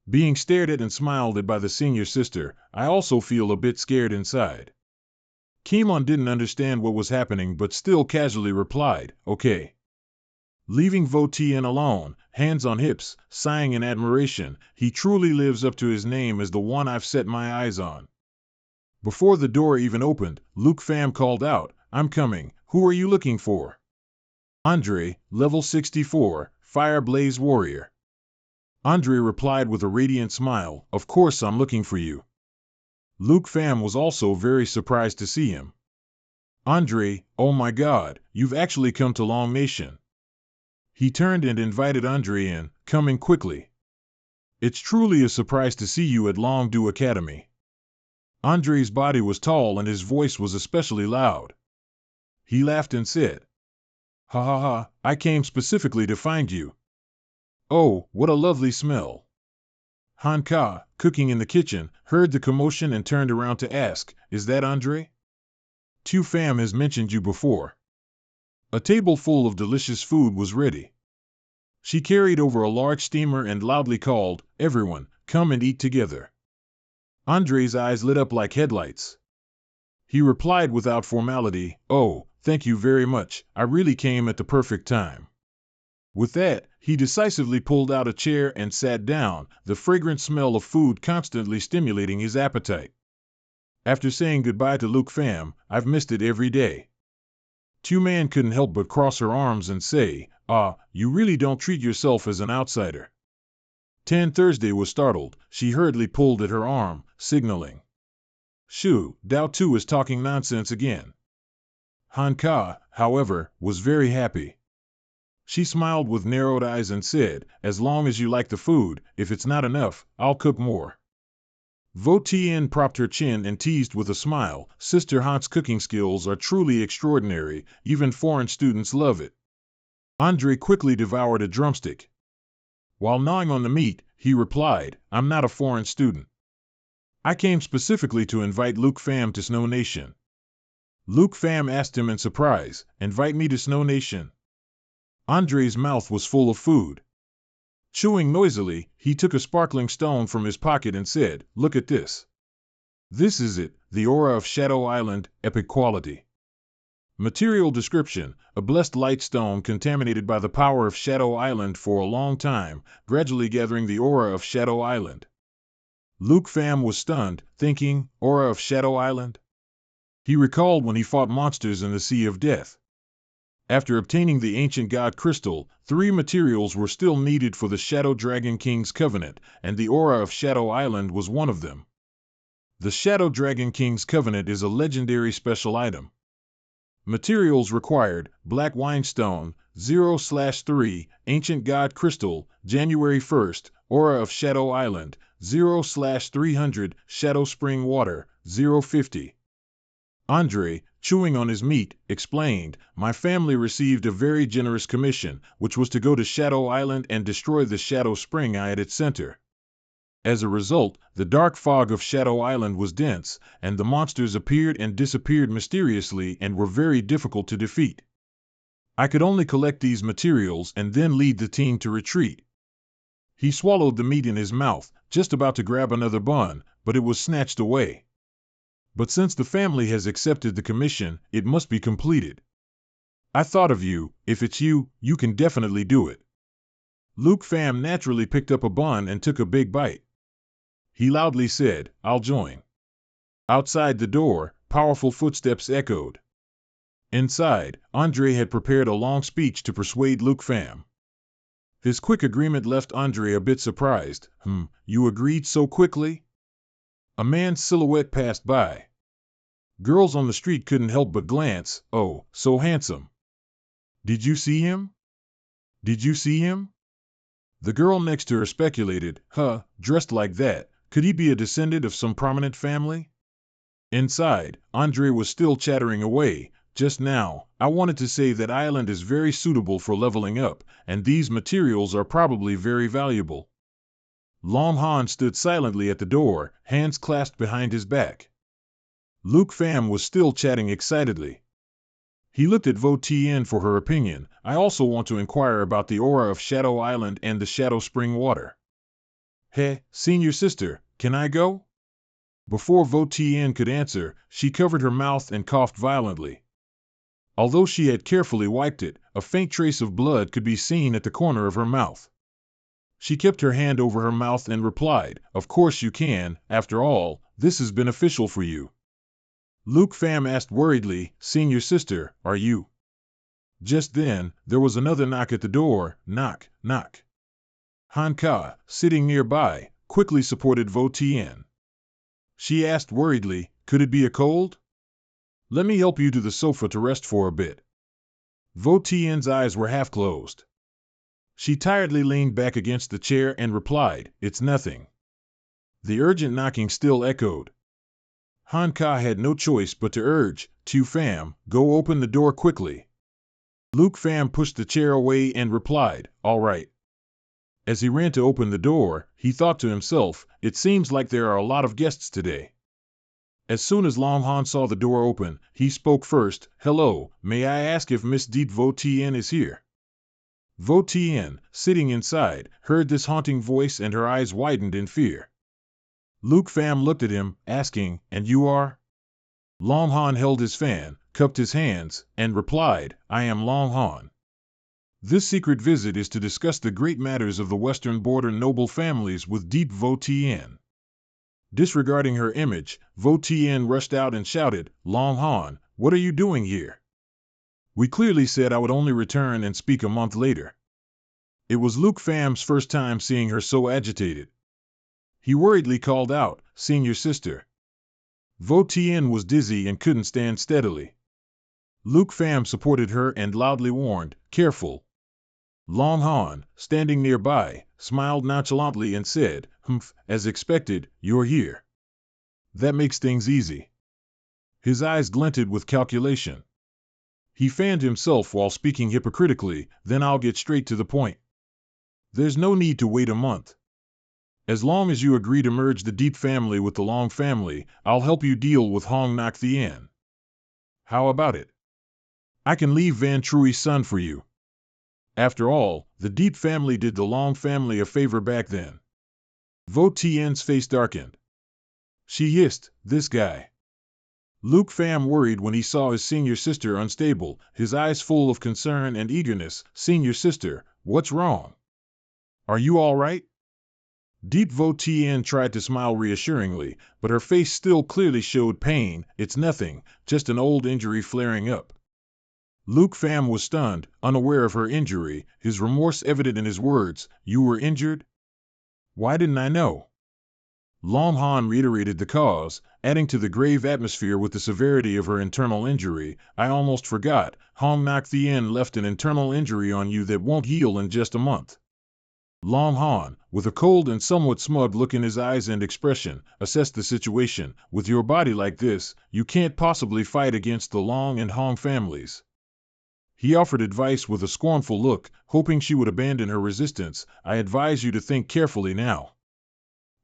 Being stared at and smiled at by the senior sister, I also feel a bit scared inside. Keemon didn't understand what was happening but still casually replied, okay. Leaving Vo Tien alone, hands on hips, sighing in admiration, he truly lives up to his name as the one I've set my eyes on. Before the door even opened, Luke Pham called out, I'm coming, who are you looking for? Andre, level 64, Fire Blaze Warrior. Andre replied with a radiant smile, of course I'm looking for you. Luke Pham was also very surprised to see him. Andre, oh my god, you've actually come to Long Nation. He turned and invited Andre in, coming quickly. It's truly a surprise to see you at Long Du Academy. Andre's body was tall and his voice was especially loud. He laughed and said, ha ha ha, I came specifically to find you. Oh, what a lovely smell. Han Ka, cooking in the kitchen, heard the commotion and turned around to ask, is that Andre? Tu Pham has mentioned you before. A table full of delicious food was ready. She carried over a large steamer and loudly called, everyone, come and eat together. Andre's eyes lit up like headlights. He replied without formality, oh, thank you very much, I really came at the perfect time. With that, he decisively pulled out a chair and sat down, the fragrant smell of food constantly stimulating his appetite. After saying goodbye to Luke Pham, I've missed it every day. Tu Man couldn't help but cross her arms and say, you really don't treat yourself as an outsider. Tan Thursday was startled, she hurriedly pulled at her arm, signaling. Shoo, Dao Tu is talking nonsense again. Han Ka, however, was very happy. She smiled with narrowed eyes and said, as long as you like the food, if it's not enough, I'll cook more. Vo Tien propped her chin and teased with a smile, Sister Han's cooking skills are truly extraordinary, even foreign students love it. Andre quickly devoured a drumstick. While gnawing on the meat, he replied, I'm not a foreign student. I came specifically to invite Luke Pham to Snow Nation. Luke Pham asked him in surprise, invite me to Snow Nation? Andre's mouth was full of food. Chewing noisily, he took a sparkling stone from his pocket and said, look at this. This is it, the aura of Shadow Island, epic quality. Material description: a blessed light stone contaminated by the power of Shadow Island for a long time, gradually gathering the aura of Shadow Island. Luke Pham was stunned, thinking, aura of Shadow Island? He recalled when he fought monsters in the Sea of Death. After obtaining the ancient god crystal, 3 materials were still needed for the Shadow Dragon King's covenant, and the aura of Shadow Island was one of them. The Shadow Dragon King's covenant is a legendary special item. Materials required: black winestone, 0/3, ancient god crystal, January 1st, aura of Shadow Island, 0/300, shadow spring water, 050. Andre, chewing on his meat, explained, my family received a very generous commission, which was to go to Shadow Island and destroy the Shadow Spring at its center. As a result, the dark fog of Shadow Island was dense, and the monsters appeared and disappeared mysteriously and were very difficult to defeat. I could only collect these materials and then lead the team to retreat. He swallowed the meat in his mouth, just about to grab another bun, but it was snatched away. But since the family has accepted the commission, it must be completed. I thought of you. If it's you, you can definitely do it. Luke Pham naturally picked up a bun and took a big bite. He loudly said, I'll join. Outside the door, powerful footsteps echoed. Inside, Andre had prepared a long speech to persuade Luke Pham. His quick agreement left Andre a bit surprised. You agreed so quickly? A man's silhouette passed by. Girls on the street couldn't help but glance. Oh, so handsome. Did you see him? Did you see him? The girl next to her speculated, dressed like that, could he be a descendant of some prominent family? Inside, Andre was still chattering away. Just now, I wanted to say that island is very suitable for leveling up, and these materials are probably very valuable. Long Han stood silently at the door, hands clasped behind his back. Luke Pham was still chatting excitedly. He looked at Vo Tien for her opinion. I also want to inquire about the aura of Shadow Island and the Shadow Spring water. Hey, senior sister, can I go? Before Vo Tien could answer, she covered her mouth and coughed violently. Although she had carefully wiped it, a faint trace of blood could be seen at the corner of her mouth. She kept her hand over her mouth and replied, of course you can, after all, this is beneficial for you. Luke Pham asked worriedly, senior sister, are you? Just then, there was another knock at the door, knock, knock. Han Ka, sitting nearby, quickly supported Vo Tien. She asked worriedly, could it be a cold? Let me help you to the sofa to rest for a bit. Vo Tien's eyes were half closed. She tiredly leaned back against the chair and replied, it's nothing. The urgent knocking still echoed. Han Ka had no choice but to urge, Tu Pham, go open the door quickly. Luke Pham pushed the chair away and replied, all right. As he ran to open the door, he thought to himself, it seems like there are a lot of guests today. As soon as Long Han saw the door open, he spoke first, hello, may I ask if Miss Deep Vo Tien is here? Vo Tien, sitting inside, heard this haunting voice and her eyes widened in fear. Luke Pham looked at him, asking, and you are? Long Han held his fan, cupped his hands, and replied, I am Long Han. This secret visit is to discuss the great matters of the western border noble families with Deep Vo Tien. Disregarding her image, Vo Tien rushed out and shouted, Long Han, what are you doing here? We clearly said I would only return and speak a month later. It was Luke Pham's first time seeing her so agitated. He worriedly called out, senior sister. Vo Tien was dizzy and couldn't stand steadily. Luke Pham supported her and loudly warned, careful. Long Han, standing nearby, smiled nonchalantly and said, as expected, you're here. That makes things easy. His eyes glinted with calculation. He fanned himself while speaking hypocritically, then I'll get straight to the point. There's no need to wait a month. As long as you agree to merge the Deep family with the Long family, I'll help you deal with Hong Nak Thien. How about it? I can leave Van Trui's son for you. After all, the Deep family did the Long family a favor back then. Vo Tien's face darkened. She hissed, this guy. Luke Pham worried when he saw his senior sister unstable, his eyes full of concern and eagerness. Senior sister, what's wrong? Are you all right? Deep Vo Tien tried to smile reassuringly, but her face still clearly showed pain. It's nothing, just an old injury flaring up. Luke Pham was stunned, unaware of her injury, his remorse evident in his words. You were injured? Why didn't I know? Long Han reiterated the cause, adding to the grave atmosphere with the severity of her internal injury. I almost forgot, Hong Nak Thien left an internal injury on you that won't heal in just a month. Long Han, with a cold and somewhat smug look in his eyes and expression, assessed the situation. With your body like this, you can't possibly fight against the Long and Hong families. He offered advice with a scornful look, hoping she would abandon her resistance. I advise you to think carefully now.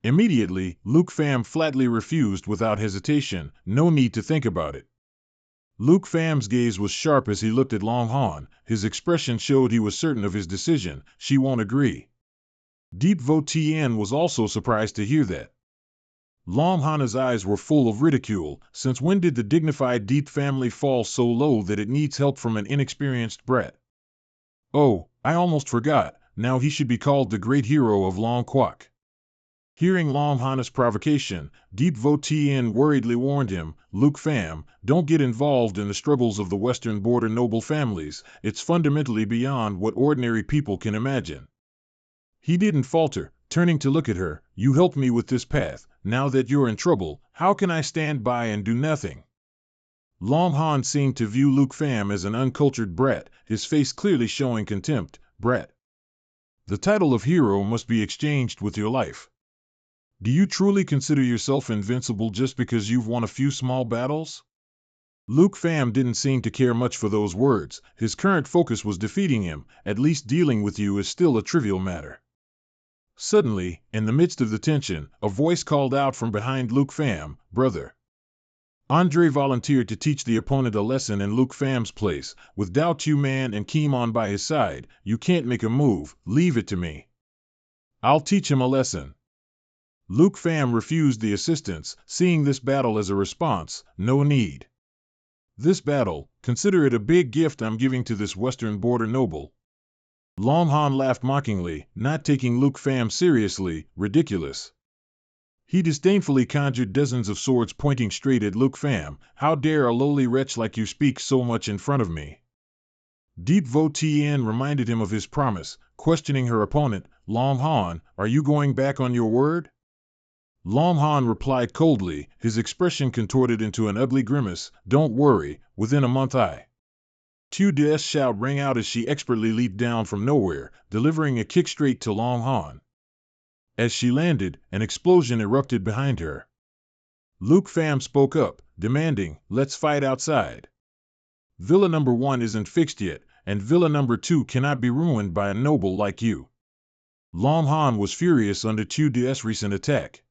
Immediately, Luke Pham flatly refused without hesitation. No need to think about it. Luke Pham's gaze was sharp as he looked at Long Han. His expression showed he was certain of his decision. She won't agree. Deep Vo Tien was also surprised to hear that. Long Han's eyes were full of ridicule. Since when did the dignified Deep family fall so low that it needs help from an inexperienced brat? Oh, I almost forgot. Now he should be called the great hero of Long Quoc. Hearing Long Han's provocation, Deep Vo Tien worriedly warned him, Luke Pham, don't get involved in the struggles of the western border noble families. It's fundamentally beyond what ordinary people can imagine. He didn't falter, turning to look at her. You helped me with this path. Now that you're in trouble, how can I stand by and do nothing? Long Han seemed to view Luke Pham as an uncultured brat, his face clearly showing contempt. Brat. The title of hero must be exchanged with your life. Do you truly consider yourself invincible just because you've won a few small battles? Luke Pham didn't seem to care much for those words. His current focus was defeating him. At least dealing with you is still a trivial matter. Suddenly, in the midst of the tension, a voice called out from behind Luke Pham, brother. Andre volunteered to teach the opponent a lesson in Luke Pham's place. With Dao Tu Man and Kimon by his side, you can't make a move. Leave it to me. I'll teach him a lesson. Luke Pham refused the assistance, seeing this battle as a response. No need. This battle, consider it a big gift I'm giving to this western border noble. Long Han laughed mockingly, not taking Luke Pham seriously. Ridiculous. He disdainfully conjured dozens of swords pointing straight at Luke Pham. How dare a lowly wretch like you speak so much in front of me? Deep Vo Tien reminded him of his promise, questioning her opponent. Long Han, are you going back on your word? Long Han replied coldly, his expression contorted into an ugly grimace. Don't worry, within a month I. Tu De's shout rang out as she expertly leaped down from nowhere, delivering a kick straight to Long Han. As she landed, an explosion erupted behind her. Luke Pham spoke up, demanding, let's fight outside. Villa number 1 isn't fixed yet, and Villa number 2 cannot be ruined by a noble like you. Long Han was furious under Tu De's recent attack.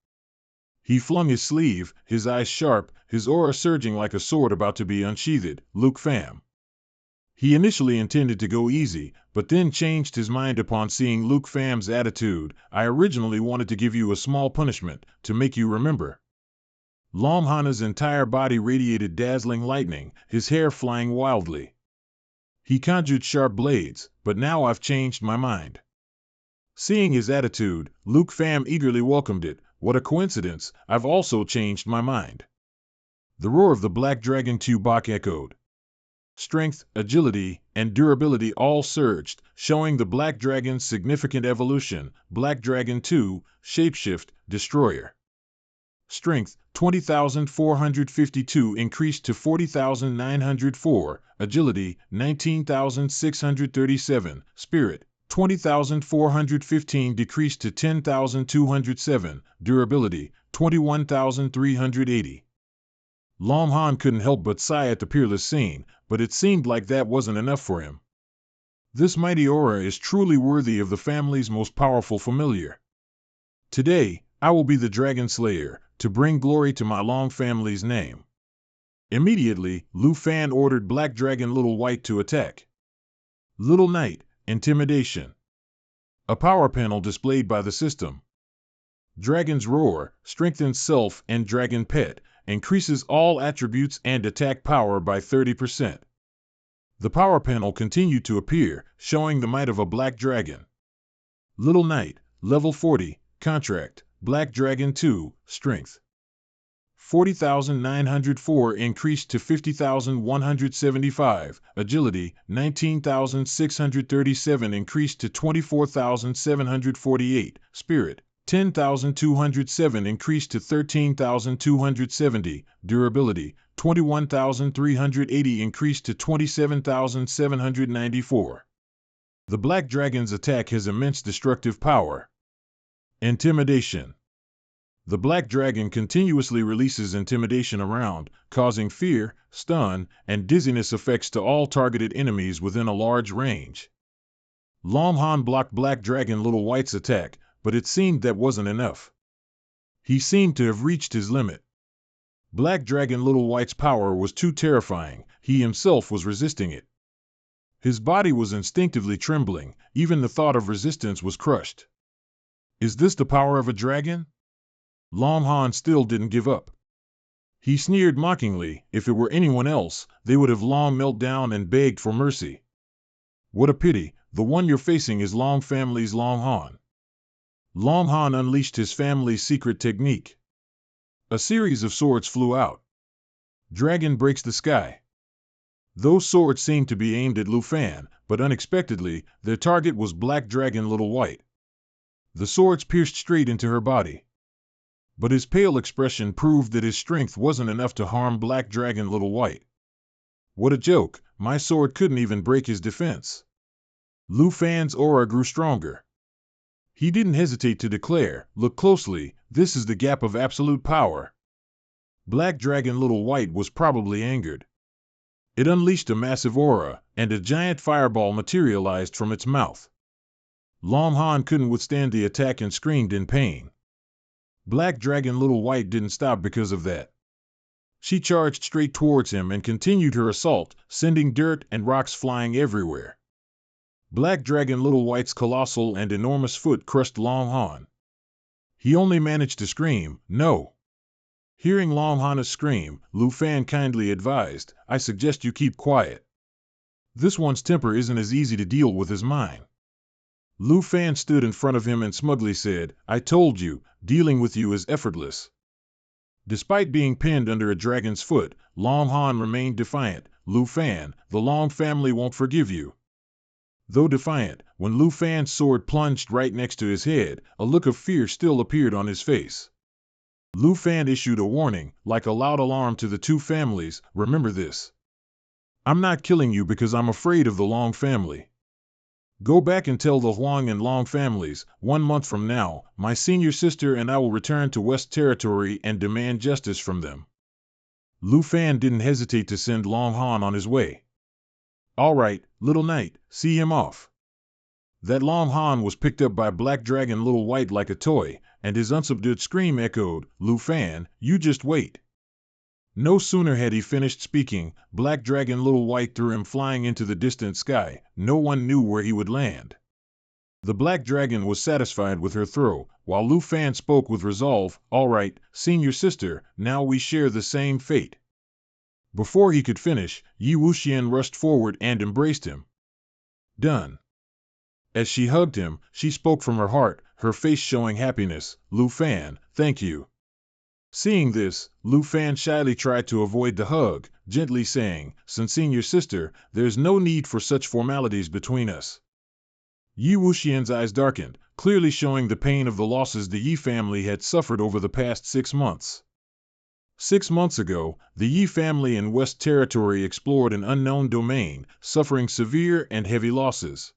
He flung his sleeve, his eyes sharp, his aura surging like a sword about to be unsheathed. Luke Pham. He initially intended to go easy, but then changed his mind upon seeing Luke Pham's attitude. I originally wanted to give you a small punishment, to make you remember. Long Han's entire body radiated dazzling lightning, his hair flying wildly. He conjured sharp blades, but now I've changed my mind. Seeing his attitude, Luke Pham eagerly welcomed it. What a coincidence, I've also changed my mind. The roar of the Black Dragon Tubok echoed. Strength, agility, and durability all surged, showing the Black Dragon's significant evolution. Black Dragon 2, Shapeshift, Destroyer. Strength, 20,452 increased to 40,904, Agility, 19,637, Spirit, 20,415 decreased to 10,207, Durability, 21,380. Long Han couldn't help but sigh at the peerless scene, but it seemed like that wasn't enough for him. This mighty aura is truly worthy of the family's most powerful familiar. Today, I will be the Dragon Slayer, to bring glory to my long family's name. Immediately, Lu Fan ordered Black Dragon Little White to attack. Little Knight, Intimidation. A power panel displayed by the system. Dragon's Roar, strengthens self and Dragon Pet, increases all attributes and attack power by 30%. The power panel continued to appear, showing the might of a Black Dragon. Little Knight, Level 40, Contract, Black Dragon 2, Strength. 40,904 increased to 50,175, Agility, 19,637 increased to 24,748, Spirit, 10,207 increased to 13,270, Durability, 21,380 increased to 27,794. The Black Dragon's attack has immense destructive power. Intimidation. The Black Dragon continuously releases intimidation around, causing fear, stun, and dizziness effects to all targeted enemies within a large range. Long Han blocked Black Dragon Little White's attack, but it seemed that wasn't enough. He seemed to have reached his limit. Black Dragon Little White's power was too terrifying, he himself was resisting it. His body was instinctively trembling, even the thought of resistance was crushed. Is this the power of a dragon? Long Han still didn't give up. He sneered mockingly, if it were anyone else, they would have long knelt down and begged for mercy. What a pity, the one you're facing is Long family's Long Han. Long Han unleashed his family's secret technique. A series of swords flew out. Dragon breaks the sky. Those swords seemed to be aimed at Lu Fan, but unexpectedly, their target was Black Dragon Little White. The swords pierced straight into her body. But his pale expression proved that his strength wasn't enough to harm Black Dragon Little White. What a joke, my sword couldn't even break his defense. Lu Fan's aura grew stronger. He didn't hesitate to declare, look closely, this is the gap of absolute power. Black Dragon Little White was probably angered. It unleashed a massive aura, and a giant fireball materialized from its mouth. Long Han couldn't withstand the attack and screamed in pain. Black Dragon Little White didn't stop because of that. She charged straight towards him and continued her assault, sending dirt and rocks flying everywhere. Black Dragon Little White's colossal and enormous foot crushed Long Han. He only managed to scream, no. Hearing Long Han's scream, Lu Fan kindly advised, I suggest you keep quiet. This one's temper isn't as easy to deal with as mine. Lu Fan stood in front of him and smugly said, I told you, dealing with you is effortless. Despite being pinned under a dragon's foot, Long Han remained defiant. Lu Fan, the Long family won't forgive you. Though defiant, when Lu Fan's sword plunged right next to his head, a look of fear still appeared on his face. Lu Fan issued a warning, like a loud alarm to the two families, remember this. I'm not killing you because I'm afraid of the Long family. Go back and tell the Huang and Long families, 1 month from now, my senior sister and I will return to West Territory and demand justice from them. Lu Fan didn't hesitate to send Long Han on his way. All right, Little Knight, see him off. That Long Han was picked up by Black Dragon Little White like a toy, and his unsubdued scream echoed, Lu Fan, you just wait. No sooner had he finished speaking, Black Dragon Little White threw him flying into the distant sky. No one knew where he would land. The Black Dragon was satisfied with her throw, while Lu Fan spoke with resolve, all right, senior sister, now we share the same fate. Before he could finish, Yi Wuxian rushed forward and embraced him. Done. As she hugged him, she spoke from her heart, her face showing happiness, Lu Fan, thank you. Seeing this, Lu Fan shyly tried to avoid the hug, gently saying, Senior sister, there's no need for such formalities between us. Yi Wuxian's eyes darkened, clearly showing the pain of the losses the Yi family had suffered over the past 6 months. 6 months ago, the Yi family in West Territory explored an unknown domain, suffering severe and heavy losses.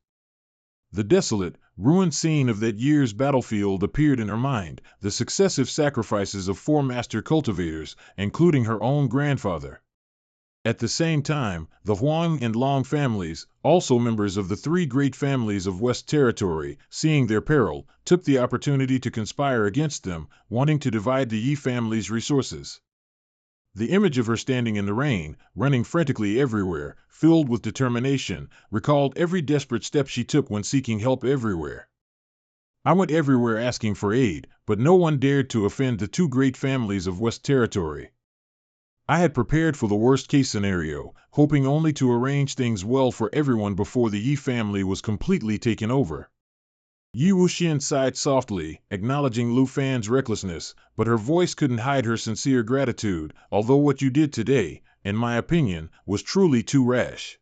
The desolate, ruined scene of that year's battlefield appeared in her mind, the successive sacrifices of 4 master cultivators, including her own grandfather. At the same time, the Huang and Long families, also members of the three great families of West Territory, seeing their peril, took the opportunity to conspire against them, wanting to divide the Yi family's resources. The image of her standing in the rain, running frantically everywhere, filled with determination, recalled every desperate step she took when seeking help everywhere. I went everywhere asking for aid, but no one dared to offend the two great families of West Territory. I had prepared for the worst-case scenario, hoping only to arrange things well for everyone before the Yi family was completely taken over. Yi Wuxian sighed softly, acknowledging Lu Fan's recklessness, but her voice couldn't hide her sincere gratitude, although what you did today, in my opinion, was truly too rash.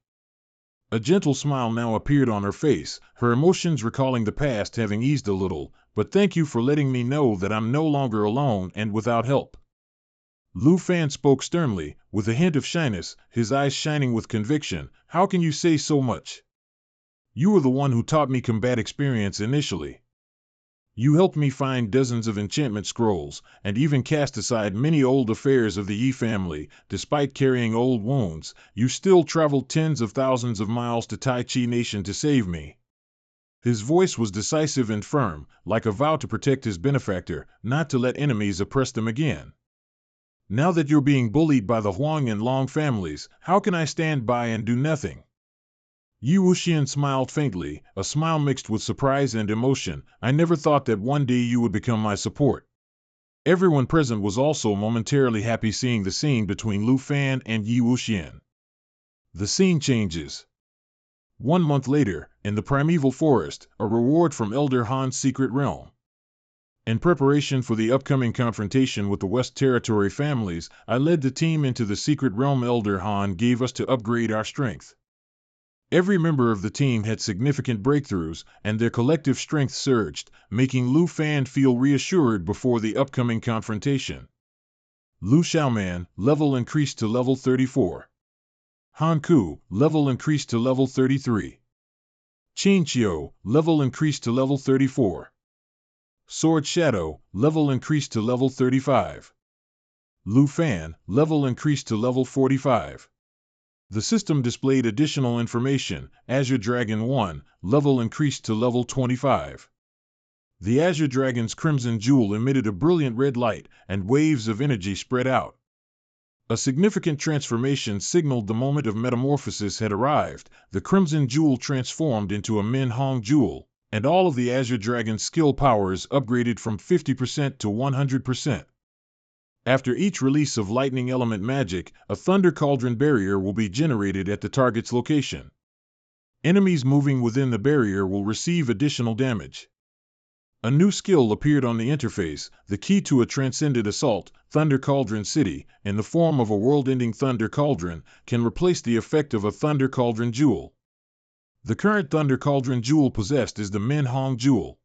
A gentle smile now appeared on her face, her emotions recalling the past having eased a little, but thank you for letting me know that I'm no longer alone and without help. Lu Fan spoke sternly, with a hint of shyness, his eyes shining with conviction. How can you say so much? You were the one who taught me combat experience initially. You helped me find dozens of enchantment scrolls, and even cast aside many old affairs of the Yi family. Despite carrying old wounds, you still traveled tens of thousands of miles to Tai Chi Nation to save me. His voice was decisive and firm, like a vow to protect his benefactor, not to let enemies oppress them again. Now that you're being bullied by the Huang and Long families, how can I stand by and do nothing? Yi Wuxian smiled faintly, a smile mixed with surprise and emotion. I never thought that one day you would become my support. Everyone present was also momentarily happy seeing the scene between Lu Fan and Yi Wuxian. The scene changes. 1 month later, in the primeval forest, a reward from Elder Han's secret realm. In preparation for the upcoming confrontation with the West Territory families, I led the team into the secret realm Elder Han gave us to upgrade our strength. Every member of the team had significant breakthroughs, and their collective strength surged, making Lu Fan feel reassured before the upcoming confrontation. Lu Xiaoman, level increased to level 34. Han Ku, level increased to level 33. Qin Qiu, level increased to level 34. Sword Shadow, level increased to level 35. Lu Fan, level increased to level 45. The system displayed additional information. Azure Dragon 1, level increased to level 25. The Azure Dragon's crimson jewel emitted a brilliant red light, and waves of energy spread out. A significant transformation signaled the moment of metamorphosis had arrived. The crimson jewel transformed into a Manhua jewel, and all of the Azure Dragon's skill powers upgraded from 50% to 100%. After each release of lightning element magic, a thunder cauldron barrier will be generated at the target's location. Enemies moving within the barrier will receive additional damage. A new skill appeared on the interface, the key to a transcended assault, Thunder Cauldron City, in the form of a world-ending Thunder Cauldron, can replace the effect of a Thunder Cauldron Jewel. The current Thunder Cauldron Jewel possessed is the Manhua Jewel.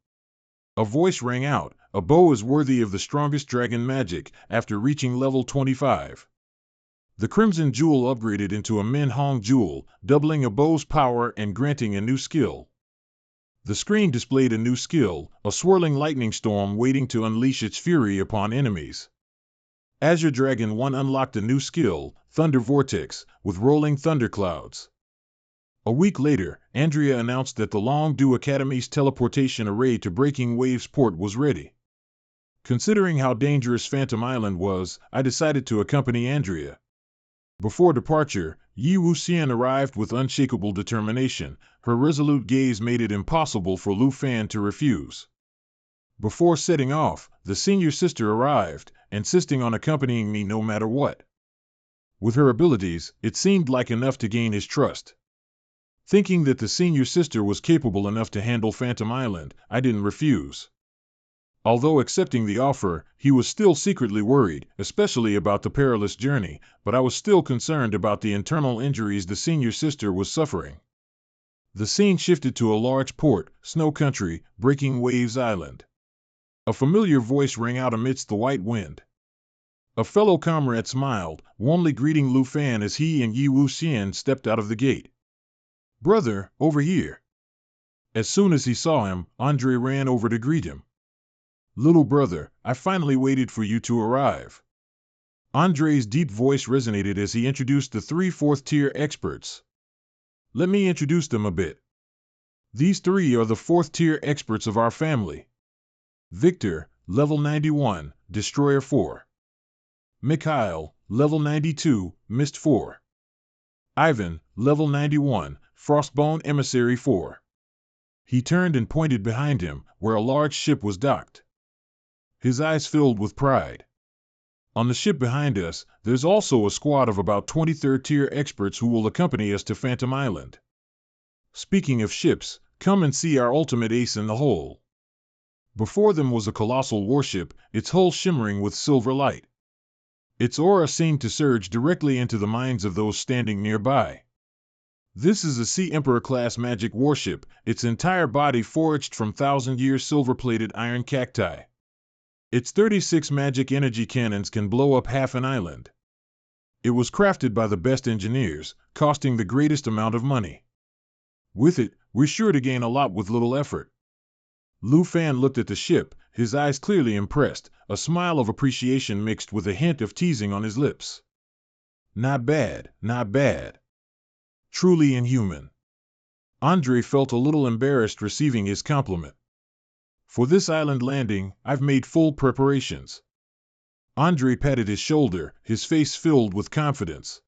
A voice rang out, a bow is worthy of the strongest dragon magic, after reaching level 25. The Crimson Jewel upgraded into a Manhua Jewel, doubling a bow's power and granting a new skill. The screen displayed a new skill, a swirling lightning storm waiting to unleash its fury upon enemies. Azure Dragon 1 unlocked a new skill, Thunder Vortex, with rolling thunderclouds. A week later, Andrea announced that the Longdu Academy's teleportation array to Breaking Waves port was ready. Considering how dangerous Phantom Island was, I decided to accompany Andrea. Before departure, Yi Wuxian arrived with unshakable determination. Her resolute gaze made it impossible for Lu Fan to refuse. Before setting off, the senior sister arrived, insisting on accompanying me no matter what. With her abilities, it seemed like enough to gain his trust. Thinking that the senior sister was capable enough to handle Phantom Island, I didn't refuse. Although accepting the offer, he was still secretly worried, especially about the perilous journey, but I was still concerned about the internal injuries the senior sister was suffering. The scene shifted to a large port, Snow Country, Breaking Waves Island. A familiar voice rang out amidst the white wind. A fellow comrade smiled, warmly greeting Lu Fan as he and Yi Wuxian stepped out of the gate. "Brother, over here." As soon as he saw him, Andre ran over to greet him. "Little brother, I finally waited for you to arrive." Andre's deep voice resonated as he introduced the three fourth-tier experts. Let me introduce them a bit. These three are the fourth-tier experts of our family. Victor, level 91, Destroyer 4. Mikhail, level 92, Mist 4. Ivan, level 91, Frostbone Emissary 4. He turned and pointed behind him, where a large ship was docked. His eyes filled with pride. On the ship behind us, there's also a squad of about 23rd-tier experts who will accompany us to Phantom Island. Speaking of ships, come and see our ultimate ace in the hole. Before them was a colossal warship, its hull shimmering with silver light. Its aura seemed to surge directly into the minds of those standing nearby. This is a Sea Emperor-class magic warship, its entire body forged from thousand-year silver-plated iron cacti. Its 36 magic energy cannons can blow up half an island. It was crafted by the best engineers, costing the greatest amount of money. With it, we're sure to gain a lot with little effort. Lu Fan looked at the ship, his eyes clearly impressed, a smile of appreciation mixed with a hint of teasing on his lips. Not bad, not bad. Truly inhuman. Andre felt a little embarrassed receiving his compliment. For this island landing, I've made full preparations. Andre patted his shoulder, his face filled with confidence.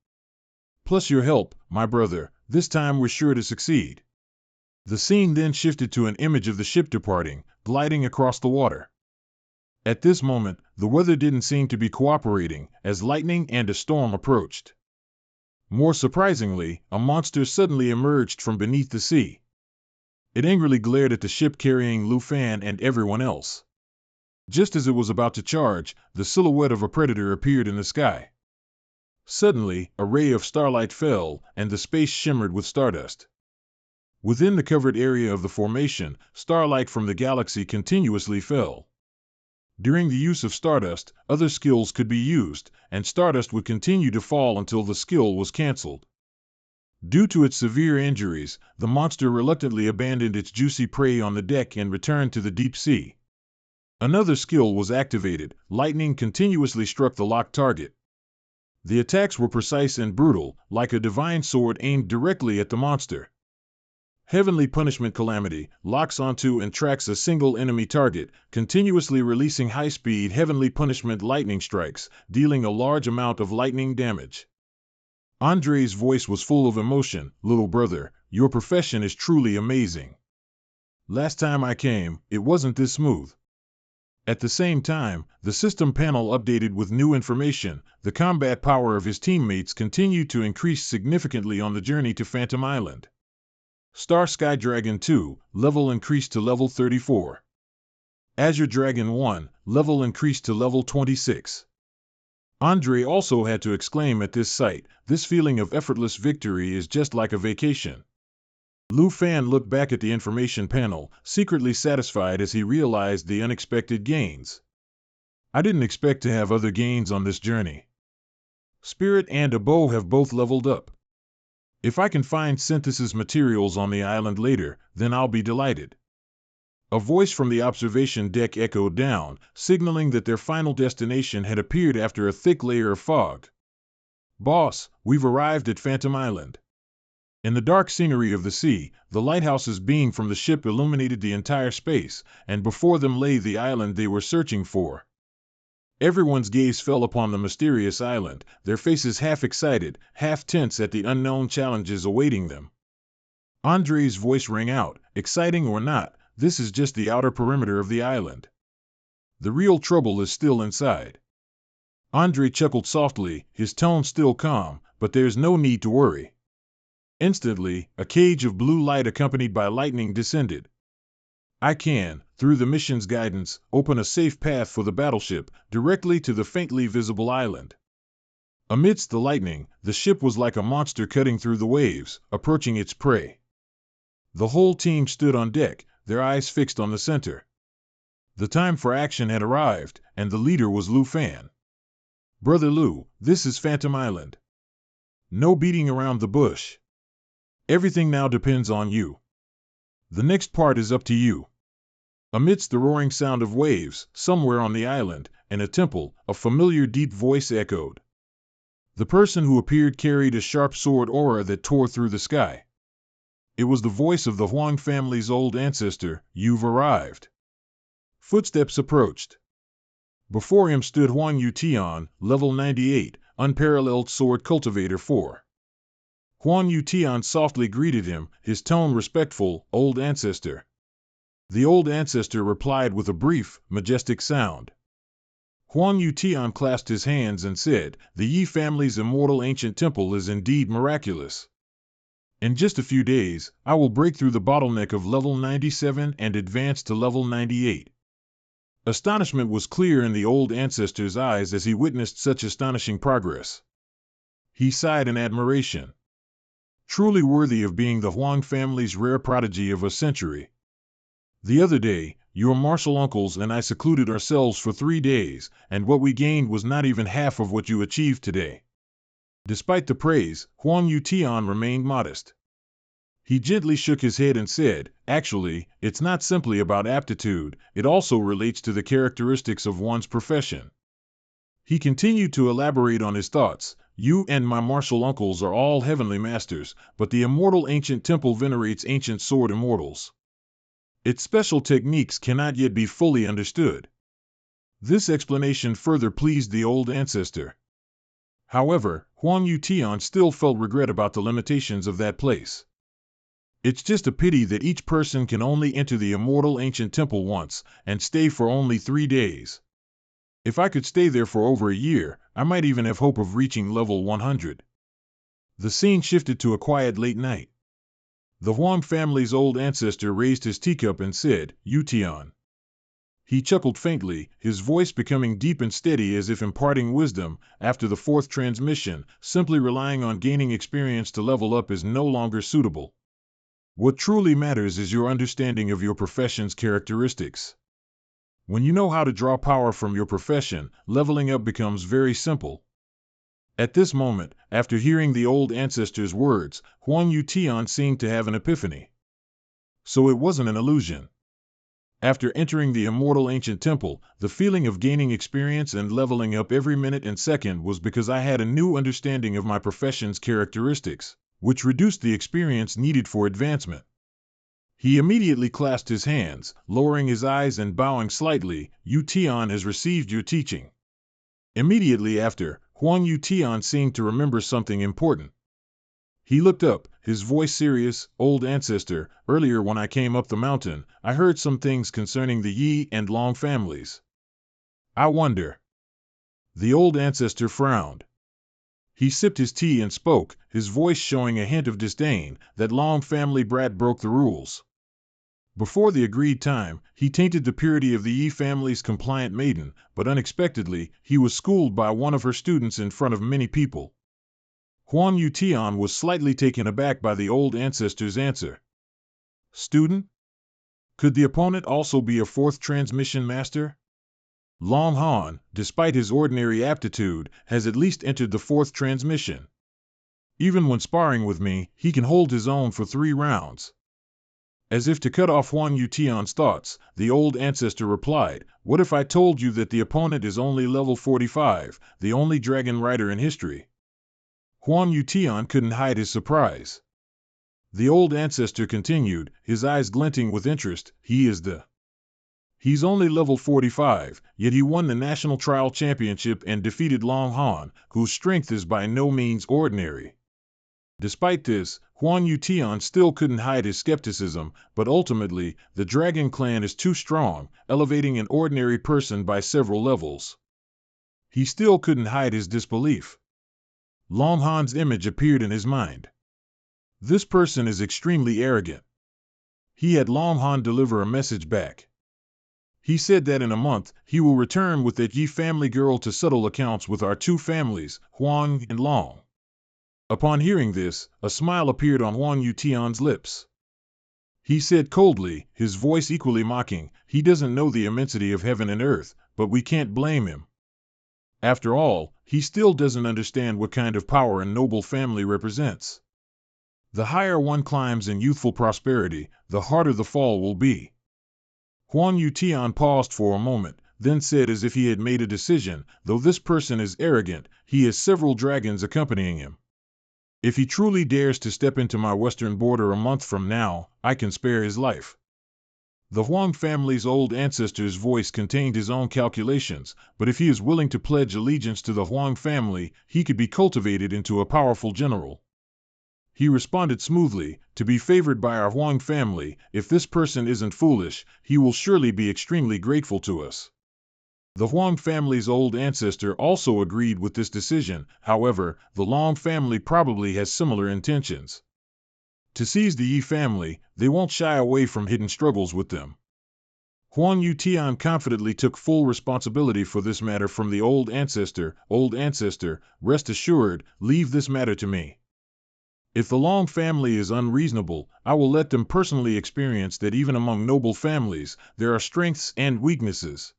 Plus your help, my brother, this time we're sure to succeed. The scene then shifted to an image of the ship departing, gliding across the water. At this moment, the weather didn't seem to be cooperating, as lightning and a storm approached. More surprisingly, a monster suddenly emerged from beneath the sea. It angrily glared at the ship carrying Lu Fan and everyone else. Just as it was about to charge, the silhouette of a predator appeared in the sky. Suddenly, a ray of starlight fell, and the space shimmered with stardust. Within the covered area of the formation, starlight from the galaxy continuously fell. During the use of stardust, other skills could be used, and stardust would continue to fall until the skill was cancelled. Due to its severe injuries, the monster reluctantly abandoned its juicy prey on the deck and returned to the deep sea. Another skill was activated. Lightning continuously struck the locked target. The attacks were precise and brutal, like a divine sword aimed directly at the monster. Heavenly Punishment Calamity locks onto and tracks a single enemy target, continuously releasing high-speed Heavenly Punishment lightning strikes, dealing a large amount of lightning damage. Andre's voice was full of emotion. Little brother, your profession is truly amazing. Last time I came, it wasn't this smooth. At the same time, the system panel updated with new information. The combat power of his teammates continued to increase significantly on the journey to Phantom Island. Star Sky Dragon 2, level increased to level 34. Azure Dragon 1, level increased to level 26. Andre also had to exclaim at this sight, this feeling of effortless victory is just like a vacation. Lu Fan looked back at the information panel, secretly satisfied as he realized the unexpected gains. I didn't expect to have other gains on this journey. Spirit and Abo have both leveled up. If I can find synthesis materials on the island later, then I'll be delighted. A voice from the observation deck echoed down, signaling that their final destination had appeared after a thick layer of fog. Boss, we've arrived at Phantom Island. In the dark scenery of the sea, the lighthouses being from the ship illuminated the entire space, and before them lay the island they were searching for. Everyone's gaze fell upon the mysterious island, their faces half excited, half tense at the unknown challenges awaiting them. Andre's voice rang out, exciting or not, this is just the outer perimeter of the island. The real trouble is still inside. Andre chuckled softly, his tone still calm, but there's no need to worry. Instantly, a cage of blue light accompanied by lightning descended. I can, through the mission's guidance, open a safe path for the battleship, directly to the faintly visible island. Amidst the lightning, the ship was like a monster cutting through the waves, approaching its prey. The whole team stood on deck, their eyes fixed on the center. The time for action had arrived, and the leader was Lu Fan. Brother Lu, this is Phantom Island. No beating around the bush. Everything now depends on you. The next part is up to you. Amidst the roaring sound of waves, somewhere on the island, and a temple, a familiar deep voice echoed. The person who appeared carried a sharp sword aura that tore through the sky. It was the voice of the Huang family's old ancestor. You've arrived. Footsteps approached. Before him stood Huang Yutian, level 98, unparalleled sword cultivator 4. Huang Yutian softly greeted him, his tone respectful. Old ancestor. The old ancestor replied with a brief, majestic sound. Huang Yutian clasped his hands and said, the Yi family's immortal ancient temple is indeed miraculous. In just a few days, I will break through the bottleneck of level 97 and advance to level 98. Astonishment was clear in the old ancestor's eyes as he witnessed such astonishing progress. He sighed in admiration. Truly worthy of being the Huang family's rare prodigy of a century. The other day, your martial uncles and I secluded ourselves for 3 days, and what we gained was not even half of what you achieved today. Despite the praise, Huang Yutian remained modest. He gently shook his head and said, actually, it's not simply about aptitude, it also relates to the characteristics of one's profession. He continued to elaborate on his thoughts. You and my martial uncles are all heavenly masters, but the immortal ancient temple venerates ancient sword immortals. Its special techniques cannot yet be fully understood. This explanation further pleased the old ancestor. However, Huang Yutian still felt regret about the limitations of that place. It's just a pity that each person can only enter the immortal ancient temple once, and stay for only 3 days. If I could stay there for over a year, I might even have hope of reaching level 100. The scene shifted to a quiet late night. The Huang family's old ancestor raised his teacup and said, Yutian. He chuckled faintly, his voice becoming deep and steady as if imparting wisdom. After the 4th transmission, simply relying on gaining experience to level up is no longer suitable. What truly matters is your understanding of your profession's characteristics. When you know how to draw power from your profession, leveling up becomes very simple. At this moment, after hearing the old ancestor's words, Huang Yutian seemed to have an epiphany. So it wasn't an illusion. After entering the immortal ancient temple, the feeling of gaining experience and leveling up every minute and second was because I had a new understanding of my profession's characteristics, which reduced the experience needed for advancement. He immediately clasped his hands, lowering his eyes and bowing slightly. Yutian has received your teaching. Immediately after, Huang Yutian seemed to remember something important. He looked up, his voice serious. Old ancestor, earlier when I came up the mountain, I heard some things concerning the Yi and Long families. I wonder. The old ancestor frowned. He sipped his tea and spoke, his voice showing a hint of disdain. That Long family brat broke the rules. Before the agreed time, he tainted the purity of the Yi family's compliant maiden, but unexpectedly, he was schooled by one of her students in front of many people. Huang Yutian was slightly taken aback by the old ancestor's answer. Student? Could the opponent also be a 4th transmission master? Long Han, despite his ordinary aptitude, has at least entered the 4th transmission. Even when sparring with me, he can hold his own for 3 rounds. As if to cut off Huang Yutian's thoughts, the old ancestor replied, what if I told you that the opponent is only level 45, the only dragon rider in history? Huang Yutian couldn't hide his surprise. The old ancestor continued, his eyes glinting with interest, He's only level 45, yet he won the National Trial Championship and defeated Long Han, whose strength is by no means ordinary. Despite this, Huang Yutian still couldn't hide his skepticism, but ultimately, the Dragon Clan is too strong, elevating an ordinary person by several levels. He still couldn't hide his disbelief. Long Han's image appeared in his mind. This person is extremely arrogant. He had Long Han deliver a message back. He said that in a month, he will return with that Yi family girl to settle accounts with our 2 families, Huang and Long. Upon hearing this, a smile appeared on Huang Yutian's lips. He said coldly, his voice equally mocking, he doesn't know the immensity of heaven and earth, but we can't blame him. After all, he still doesn't understand what kind of power a noble family represents. The higher one climbs in youthful prosperity, the harder the fall will be. Huang Yutian paused for a moment, then said as if he had made a decision, though this person is arrogant, he has several dragons accompanying him. If he truly dares to step into my western border a month from now, I can spare his life. The Huang family's old ancestor's voice contained his own calculations, but if he is willing to pledge allegiance to the Huang family, he could be cultivated into a powerful general. He responded smoothly, to be favored by our Huang family. If this person isn't foolish, he will surely be extremely grateful to us. The Huang family's old ancestor also agreed with this decision. However, the Long family probably has similar intentions. To seize the Yi family, they won't shy away from hidden struggles with them. Huang Yutian confidently took full responsibility for this matter from the old ancestor. Old ancestor, rest assured, leave this matter to me. If the Long family is unreasonable, I will let them personally experience that even among noble families, there are strengths and weaknesses.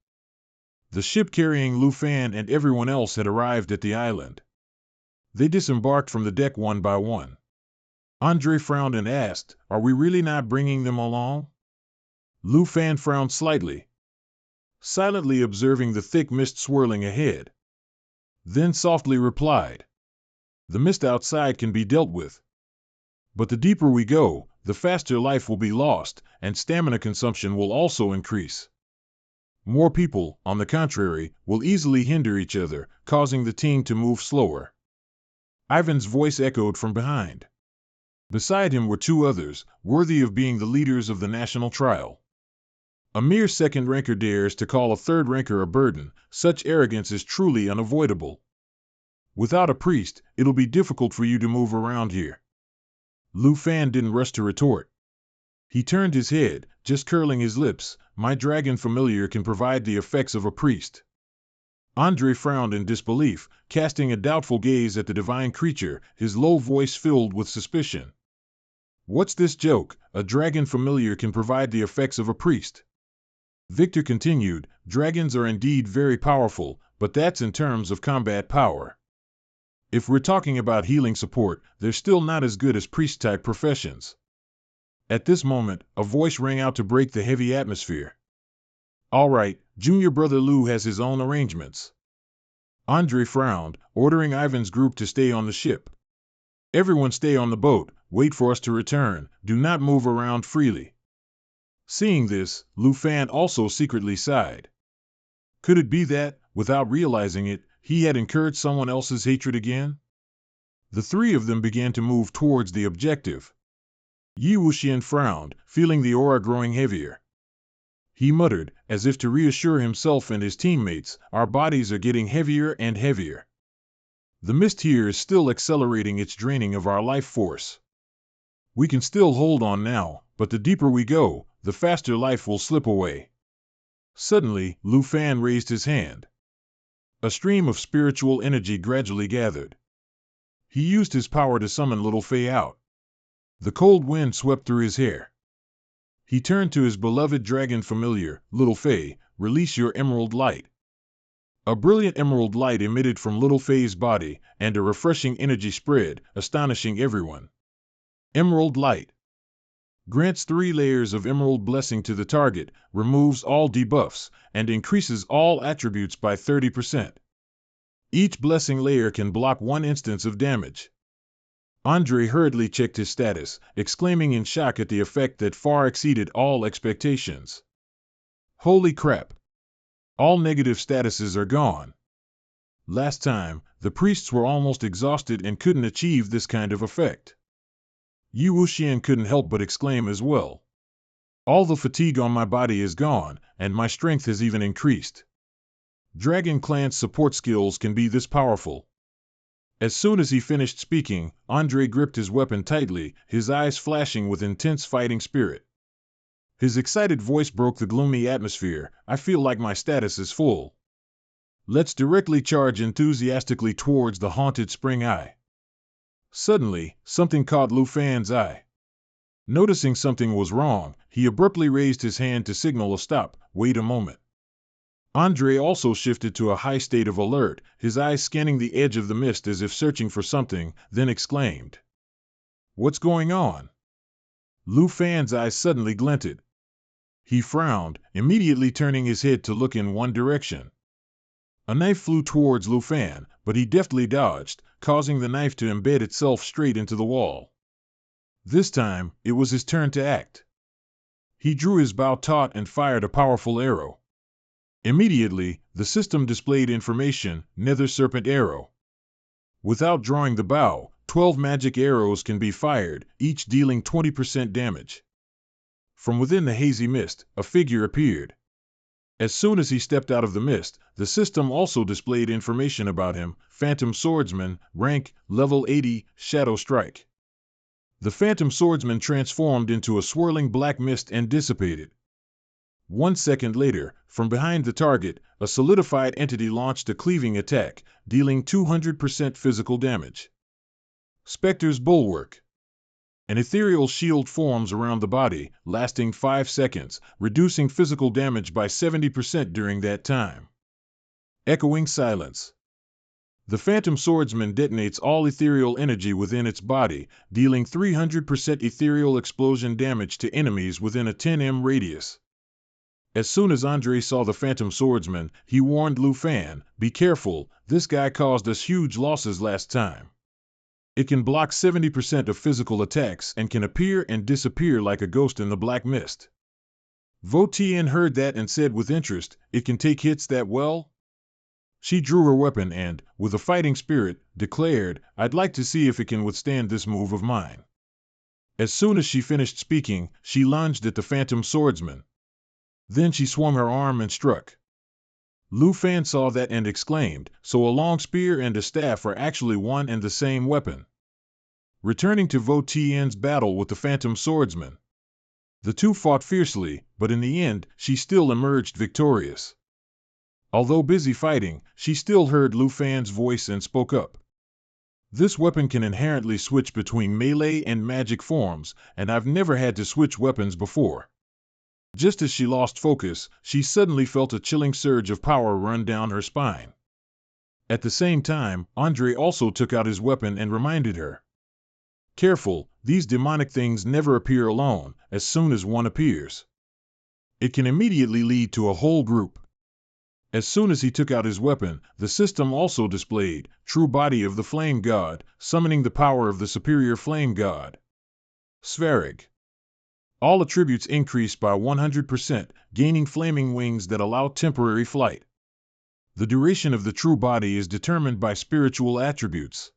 The ship carrying Lu Fan and everyone else had arrived at the island. They disembarked from the deck one by one. Andre frowned and asked, "Are we really not bringing them along?" Lu Fan frowned slightly, silently observing the thick mist swirling ahead. Then softly replied, "The mist outside can be dealt with. But the deeper we go, the faster life will be lost, and stamina consumption will also increase. More people, on the contrary, will easily hinder each other, causing the team to move slower." Ivan's voice echoed from behind. Beside him were two others, worthy of being the leaders of the national trial. A mere second ranker dares to call a third ranker a burden. Such arrogance is truly unavoidable. Without a priest, it'll be difficult for you to move around here. Lu Fan didn't rush to retort. He turned his head, just curling his lips. My dragon familiar can provide the effects of a priest. Andre frowned in disbelief, casting a doubtful gaze at the divine creature, his low voice filled with suspicion. What's this joke? A dragon familiar can provide the effects of a priest? Victor continued, dragons are indeed very powerful, but that's in terms of combat power. If we're talking about healing support, they're still not as good as priest-type professions. At this moment, a voice rang out to break the heavy atmosphere. All right, junior brother Lou has his own arrangements. Andre frowned, ordering Ivan's group to stay on the ship. Everyone stay on the boat, wait for us to return, do not move around freely. Seeing this, Lu Fan also secretly sighed. Could it be that, without realizing it, he had incurred someone else's hatred again? The three of them began to move towards the objective. Yi Wuxian frowned, feeling the aura growing heavier. He muttered, as if to reassure himself and his teammates, our bodies are getting heavier and heavier. The mist here is still accelerating its draining of our life force. We can still hold on now, but the deeper we go, the faster life will slip away. Suddenly, Lu Fan raised his hand. A stream of spiritual energy gradually gathered. He used his power to summon Little Fei out. The cold wind swept through his hair. He turned to his beloved dragon familiar, Little Fei, release your emerald light. A brilliant emerald light emitted from Little Fei's body, and a refreshing energy spread, astonishing everyone. Emerald light. Grants 3 layers of emerald blessing to the target, removes all debuffs, and increases all attributes by 30%. Each blessing layer can block 1 instance of damage. Andre hurriedly checked his status, exclaiming in shock at the effect that far exceeded all expectations. Holy crap! All negative statuses are gone. Last time, the priests were almost exhausted and couldn't achieve this kind of effect. Yi Wuxian couldn't help but exclaim as well. All the fatigue on my body is gone, and my strength has even increased. Dragon Clan's support skills can be this powerful. As soon as he finished speaking, Andre gripped his weapon tightly, his eyes flashing with intense fighting spirit. His excited voice broke the gloomy atmosphere. I feel like my status is full. Let's directly charge enthusiastically towards the haunted spring eye. Suddenly, something caught Lu Fan's eye. Noticing something was wrong, he abruptly raised his hand to signal a stop. Wait a moment. Andre also shifted to a high state of alert, his eyes scanning the edge of the mist as if searching for something, then exclaimed. What's going on? Lu Fan's eyes suddenly glinted. He frowned, immediately turning his head to look in one direction. A knife flew towards Lu Fan, but he deftly dodged, causing the knife to embed itself straight into the wall. This time, it was his turn to act. He drew his bow taut and fired a powerful arrow. Immediately, the system displayed information, Nether Serpent Arrow. Without drawing the bow, 12 magic arrows can be fired, each dealing 20% damage. From within the hazy mist, a figure appeared. As soon as he stepped out of the mist, the system also displayed information about him, Phantom Swordsman, rank, level 80, Shadow Strike. The Phantom Swordsman transformed into a swirling black mist and dissipated. 1 second later, from behind the target, a solidified entity launched a cleaving attack, dealing 200% physical damage. Spectre's Bulwark. An ethereal shield forms around the body, lasting 5 seconds, reducing physical damage by 70% during that time. Echoing Silence. The Phantom Swordsman detonates all ethereal energy within its body, dealing 300% ethereal explosion damage to enemies within a 10 m radius. As soon as Andre saw the Phantom Swordsman, he warned Lu Fan, "Be careful, this guy caused us huge losses last time. It can block 70% of physical attacks and can appear and disappear like a ghost in the black mist." Vo Tien heard that and said with interest, "It can take hits that well?" She drew her weapon and, with a fighting spirit, declared, "I'd like to see if it can withstand this move of mine." As soon as she finished speaking, she lunged at the Phantom Swordsman. Then she swung her arm and struck. Lu Fan saw that and exclaimed, "So a long spear and a staff are actually one and the same weapon." Returning to Vo Tien's battle with the Phantom Swordsman. The two fought fiercely, but in the end, she still emerged victorious. Although busy fighting, she still heard Lu Fan's voice and spoke up. "This weapon can inherently switch between melee and magic forms, and I've never had to switch weapons before." Just as she lost focus, she suddenly felt a chilling surge of power run down her spine. At the same time, Andre also took out his weapon and reminded her. "Careful, these demonic things never appear alone. As soon as one appears, it can immediately lead to a whole group." As soon as he took out his weapon, the system also displayed, "True Body of the Flame God, summoning the power of the superior Flame God. Svarig. All attributes increased by 100%, gaining flaming wings that allow temporary flight. The duration of the true body is determined by spiritual attributes."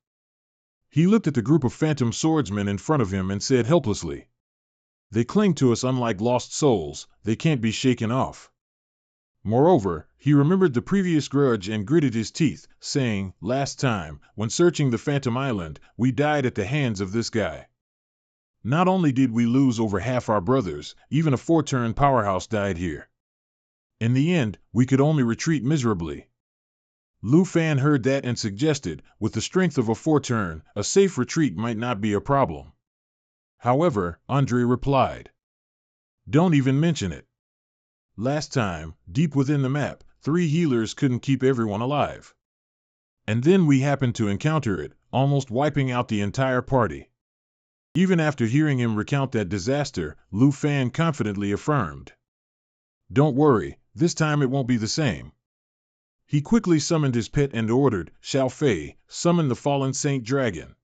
He looked at the group of Phantom Swordsmen in front of him and said helplessly, "They cling to us unlike lost souls, they can't be shaken off." Moreover, he remembered the previous grudge and gritted his teeth, saying, "Last time, when searching the Phantom Island, we died at the hands of this guy. Not only did we lose over half our brothers, even a 4-turn powerhouse died here. In the end, we could only retreat miserably." Lu Fan heard that and suggested, "With the strength of a 4-turn, a safe retreat might not be a problem." However, Andre replied, "Don't even mention it. Last time, deep within the map, 3 healers couldn't keep everyone alive. And then we happened to encounter it, almost wiping out the entire party." Even after hearing him recount that disaster, Lu Fan confidently affirmed, "Don't worry, this time it won't be the same." He quickly summoned his pet and ordered, "Xiao Fei, summon the fallen Saint Dragon."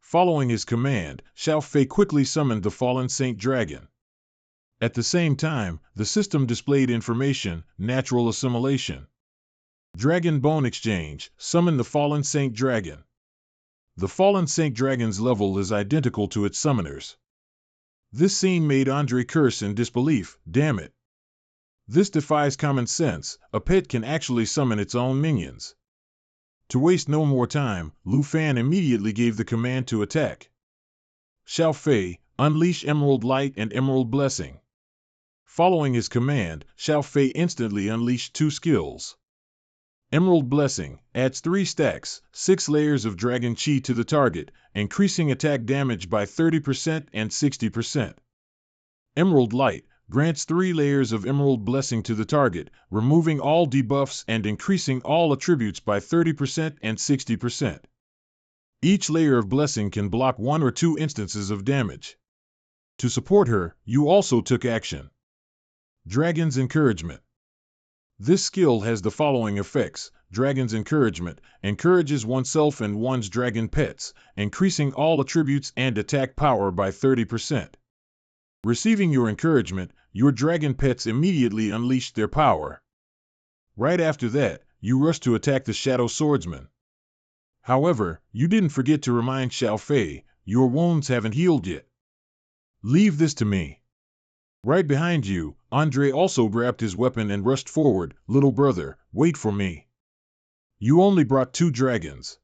Following his command, Xiao Fei quickly summoned the fallen Saint Dragon. At the same time, the system displayed information, Natural Assimilation. Dragon Bone Exchange, summon the fallen Saint Dragon. The fallen Saint Dragon's level is identical to its summoners. This scene made Andre curse in disbelief, "Damn it. This defies common sense, a pet can actually summon its own minions." To waste no more time, Lu Fan immediately gave the command to attack. "Xiao Fei, unleash Emerald Light and Emerald Blessing." Following his command, Xiao Fei instantly unleashed 2 skills. Emerald Blessing adds 3 stacks, 6 layers of Dragon Chi to the target, increasing attack damage by 30% and 60%. Emerald Light grants 3 layers of Emerald Blessing to the target, removing all debuffs and increasing all attributes by 30% and 60%. Each layer of Blessing can block 1 or 2 instances of damage. To support her, you also took action. Dragon's Encouragement. This skill has the following effects. Dragon's Encouragement encourages oneself and one's dragon pets, increasing all attributes and attack power by 30%. Receiving your encouragement, your dragon pets immediately unleash their power. Right after that, you rush to attack the Shadow Swordsman. However, you didn't forget to remind Xiao Fei, your wounds haven't healed yet. Leave this to me. Right behind you, Andre also grabbed his weapon and rushed forward. Little brother, wait for me. You only brought 2 dragons.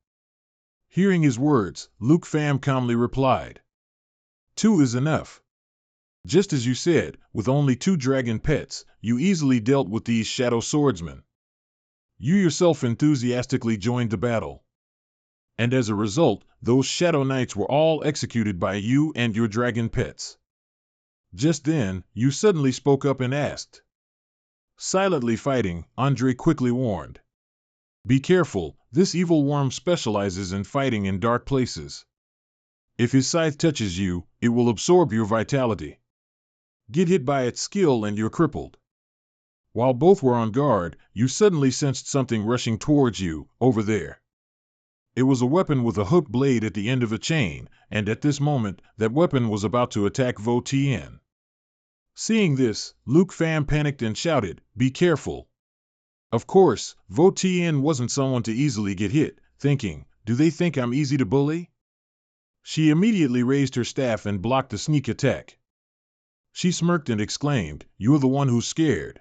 Hearing his words, Luke Pham calmly replied. 2 is enough. Just as you said, with only 2 dragon pets, you easily dealt with these Shadow Swordsmen. You yourself enthusiastically joined the battle. And as a result, those Shadow Knights were all executed by you and your dragon pets. Just then, you suddenly spoke up and asked. Silently fighting, Andre quickly warned. Be careful, this evil worm specializes in fighting in dark places. If his scythe touches you, it will absorb your vitality. Get hit by its skill and you're crippled. While both were on guard, you suddenly sensed something rushing towards you, over there. It was a weapon with a hooked blade at the end of a chain, and at this moment, that weapon was about to attack Vo Tien. Seeing this, Luke Pham panicked and shouted, Be careful. Of course, Vo Tien wasn't someone to easily get hit, thinking, do they think I'm easy to bully? She immediately raised her staff and blocked the sneak attack. She smirked and exclaimed, You're the one who's scared.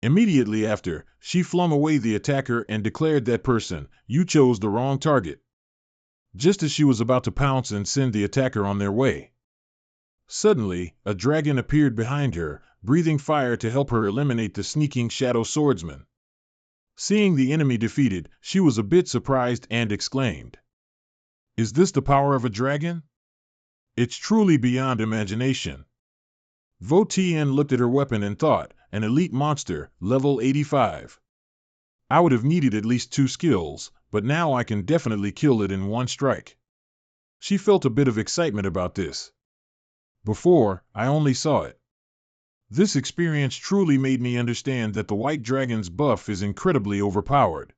Immediately after, she flung away the attacker and declared that person, you chose the wrong target. Just as she was about to pounce and send the attacker on their way. Suddenly, a dragon appeared behind her, breathing fire to help her eliminate the sneaking Shadow Swordsman. Seeing the enemy defeated, she was a bit surprised and exclaimed, Is this the power of a dragon? It's truly beyond imagination. Vo Tien looked at her weapon and thought, an elite monster, level 85. I would have needed at least 2 skills, but now I can definitely kill it in 1 strike. She felt a bit of excitement about this. Before, I only saw it. This experience truly made me understand that the White Dragon's buff is incredibly overpowered.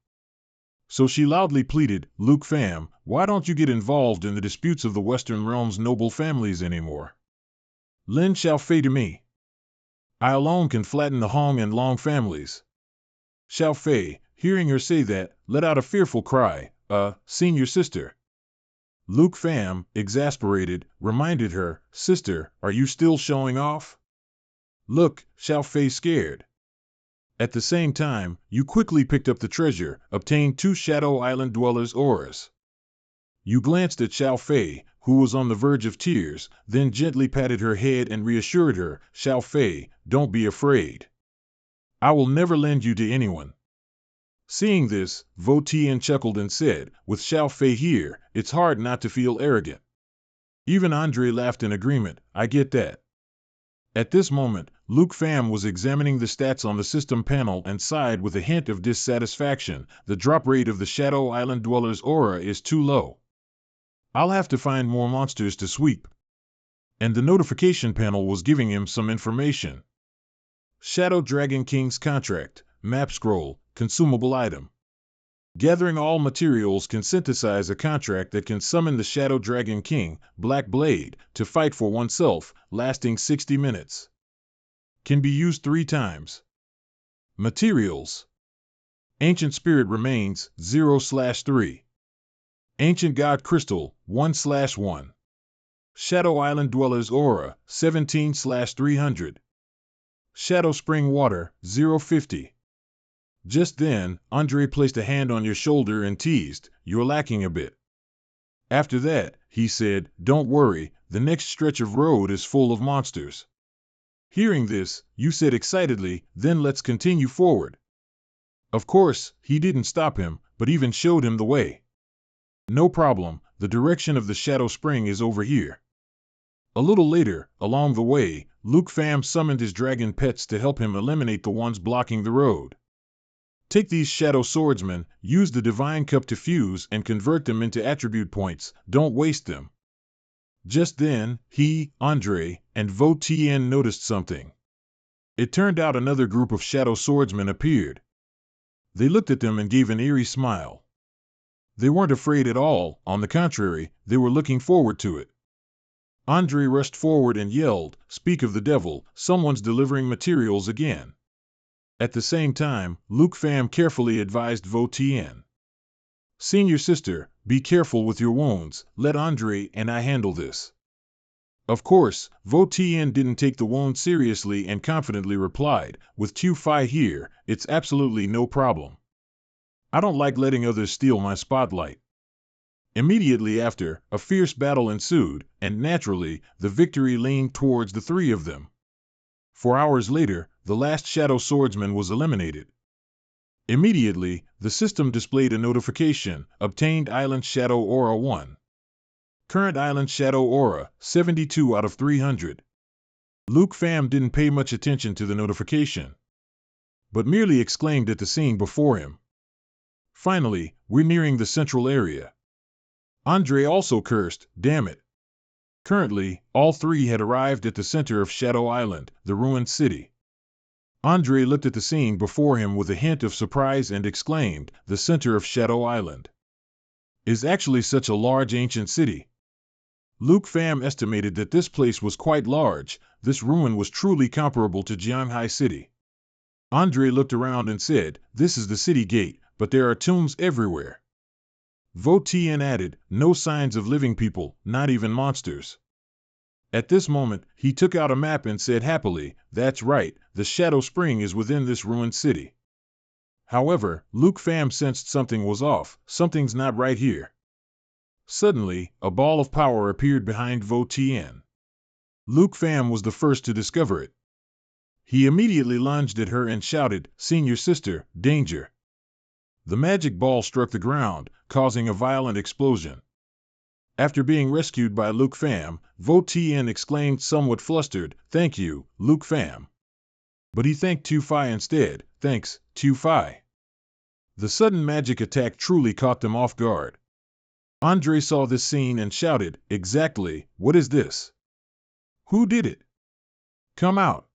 So she loudly pleaded, Luke Pham, why don't you get involved in the disputes of the Western Realm's noble families anymore? Lend Xiao Fei to me. I alone can flatten the Hong and Long families. Xiao Fei, hearing her say that, let out a fearful cry, senior sister. Luke Pham, exasperated, reminded her, Sister, are you still showing off? Look, Xiao Fei scared. At the same time, you quickly picked up the treasure, obtained 2 Shadow Island Dwellers' auras. You glanced at Xiao Fei, who was on the verge of tears, then gently patted her head and reassured her, Xiao Fei, don't be afraid. I will never lend you to anyone. Seeing this, Vo Tien chuckled and said, with Xiao Fei here, it's hard not to feel arrogant. Even Andre laughed in agreement, I get that. At this moment, Luke Pham was examining the stats on the system panel and sighed with a hint of dissatisfaction. The drop rate of the Shadow Island Dweller's aura is too low. I'll have to find more monsters to sweep. And the notification panel was giving him some information. Shadow Dragon King's contract, map scroll, consumable item. Gathering all materials can synthesize a contract that can summon the Shadow Dragon King, Black Blade, to fight for oneself, lasting 60 minutes. Can be used 3 times. Materials. Ancient Spirit Remains, 0/3. Ancient God Crystal, 1/1. Shadow Island Dweller's Aura, 17/300. Shadow Spring Water, 0/50. Just then, Andre placed a hand on your shoulder and teased, you're lacking a bit. After that, he said, don't worry, the next stretch of road is full of monsters. Hearing this, you said excitedly, then let's continue forward. Of course, he didn't stop him, but even showed him the way. No problem, the direction of the Shadow Spring is over here. A little later, along the way, Luke Pham summoned his dragon pets to help him eliminate the ones blocking the road. Take these Shadow Swordsmen, use the Divine Cup to fuse and convert them into attribute points, don't waste them. Just then, he, Andre, and Vo Tien noticed something. It turned out another group of shadow swordsmen appeared. They looked at them and gave an eerie smile. They weren't afraid at all, on the contrary, they were looking forward to it. Andre rushed forward and yelled, "Speak of the devil, someone's delivering materials again." At the same time, Luke Pham carefully advised Vo Tien. "Senior sister, be careful with your wounds, let Andre and I handle this." Of course, Vo Tien didn't take the wound seriously and confidently replied, "With Tu Fi here, it's absolutely no problem. I don't like letting others steal my spotlight." Immediately after, a fierce battle ensued, and naturally, the victory leaned towards the three of them. 4 hours later, the last shadow swordsman was eliminated. Immediately, the system displayed a notification, "Obtained Island Shadow Aura 1. Current Island Shadow Aura, 72 out of 300. Luke Pham didn't pay much attention to the notification, but merely exclaimed at the scene before him. "Finally, we're nearing the central area." Andre also cursed, "Damn it." Currently, all three had arrived at the center of Shadow Island, the ruined city. Andre looked at the scene before him with a hint of surprise and exclaimed, "The center of Shadow Island is actually such a large ancient city." Luke Pham estimated that this place was quite large. This ruin was truly comparable to Jianghai City. Andre looked around and said, "This is the city gate, but there are tombs everywhere." Vo Tien added, "No signs of living people, not even monsters." At this moment, he took out a map and said happily, "That's right, the Shadow Spring is within this ruined city." However, Luke Pham sensed something was off, something's not right here. Suddenly, a ball of power appeared behind Vo Tien. Luke Pham was the first to discover it. He immediately lunged at her and shouted, "Senior sister, danger." The magic ball struck the ground, causing a violent explosion. After being rescued by Luke Pham, Vo Tien exclaimed somewhat flustered, "Thank you, Luke Pham." But he thanked Tu Fi instead. "Thanks, Tu Fi." The sudden magic attack truly caught them off guard. Andre saw this scene and shouted, "Exactly, what is this? Who did it? Come out."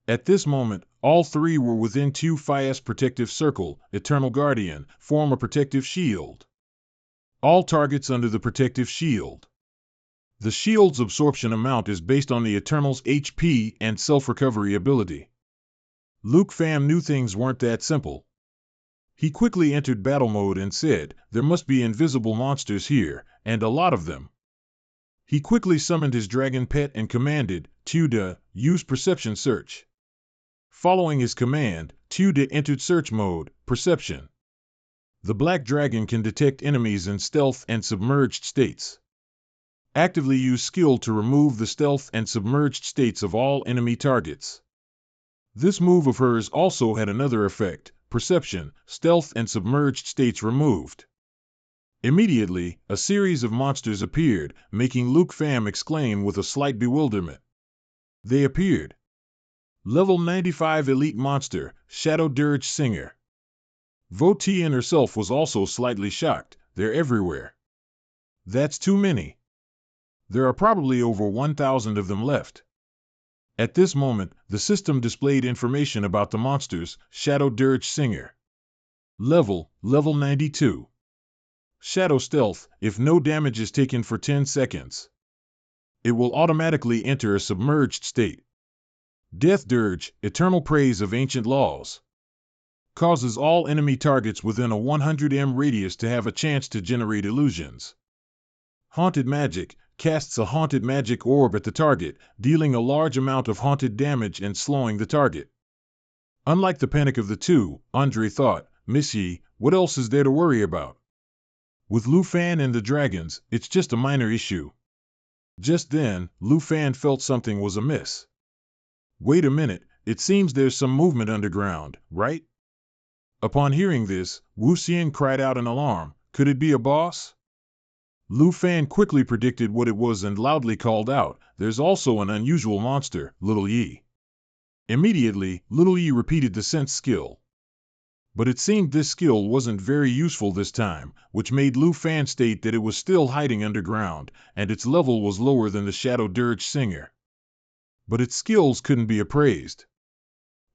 At this moment, all three were within Tu Fi's protective circle. Eternal Guardian, form a protective shield. All targets under the protective shield. The shield's absorption amount is based on the Eternal's HP and self-recovery ability. Luke Pham knew things weren't that simple. He quickly entered battle mode and said, "There must be invisible monsters here, and a lot of them." He quickly summoned his dragon pet and commanded, "Tuda, use perception search." Following his command, Tuda entered search mode, perception. The black dragon can detect enemies in stealth and submerged states. Actively use skill to remove the stealth and submerged states of all enemy targets. This move of hers also had another effect, perception, stealth and submerged states removed. Immediately, a series of monsters appeared, making Luke Pham exclaim with a slight bewilderment. They appeared. Level 95 Elite Monster, Shadow Dirge Singer. Vo Tien herself was also slightly shocked. They're everywhere. That's too many. There are probably over 1,000 of them left. At this moment, the system displayed information about the monsters. Shadow Dirge Singer. Level 92. Shadow Stealth, if no damage is taken for 10 seconds. It will automatically enter a submerged state. Death Dirge, Eternal Praise of Ancient Laws. Causes all enemy targets within a 100 m radius to have a chance to generate illusions. Haunted Magic, casts a haunted magic orb at the target, dealing a large amount of haunted damage and slowing the target. Unlike the Panic of the Two, Andre thought, "Miss Yi, what else is there to worry about? With Lu Fan and the dragons, it's just a minor issue." Just then, Lu Fan felt something was amiss. "Wait a minute, it seems there's some movement underground, right?" Upon hearing this, Wu Xian cried out in alarm, "Could it be a boss?" Lu Fan quickly predicted what it was and loudly called out, "There's also an unusual monster, Little Yi." Immediately, Little Yi repeated the sense skill. But it seemed this skill wasn't very useful this time, which made Lu Fan state that it was still hiding underground, and its level was lower than the Shadow Dirge Singer. But its skills couldn't be appraised.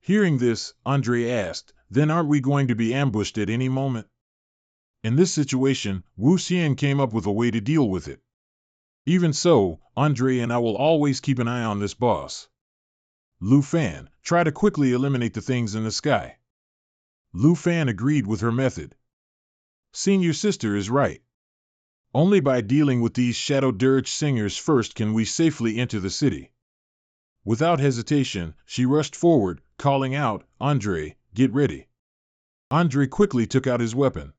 Hearing this, Andre asked, then aren't we going to be ambushed at any moment? In this situation, Wu Xian came up with a way to deal with it. Even so, Andre and I will always keep an eye on this boss. Lu Fan, try to quickly eliminate the things in the sky. Lu Fan agreed with her method. Senior sister is right. Only by dealing with these shadow dirge singers first can we safely enter the city. Without hesitation, she rushed forward, calling out, Andre, get ready. Andre quickly took out his weapon.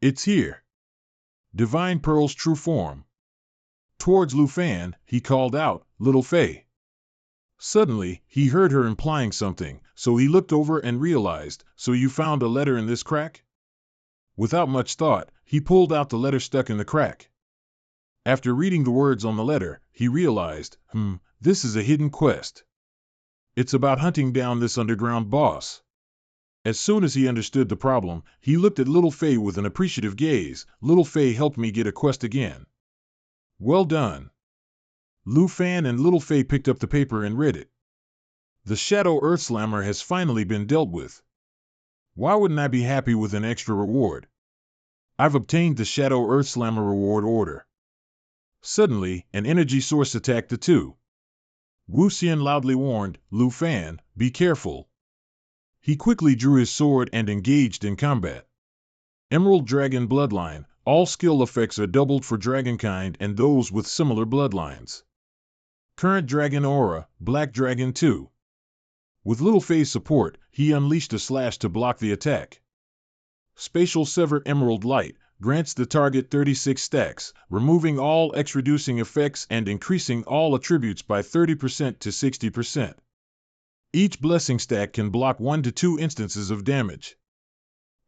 It's here. Divine Pearl's true form. Towards Lu Fan, he called out, Little Fei. Suddenly, he heard her implying something, so he looked over and realized, so you found a letter in this crack? Without much thought, he pulled out the letter stuck in the crack. After reading the words on the letter, he realized, this is a hidden quest. It's about hunting down this underground boss. As soon as he understood the problem, he looked at Little Fei with an appreciative gaze. Little Fei helped me get a quest again. Well done. Lu Fan and Little Fei picked up the paper and read it. The Shadow Earth Slammer has finally been dealt with. Why wouldn't I be happy with an extra reward? I've obtained the Shadow Earth Slammer reward order. Suddenly, an energy source attacked the two. Wu Xian loudly warned, Lu Fan, be careful. He quickly drew his sword and engaged in combat. Emerald Dragon Bloodline, all skill effects are doubled for Dragonkind and those with similar bloodlines. Current Dragon Aura, Black Dragon 2. With Little Fei's support, he unleashed a slash to block the attack. Spatial Sever Emerald Light grants the target 36 stacks, removing all X-reducing effects and increasing all attributes by 30% to 60%. Each blessing stack can block 1 to 2 instances of damage.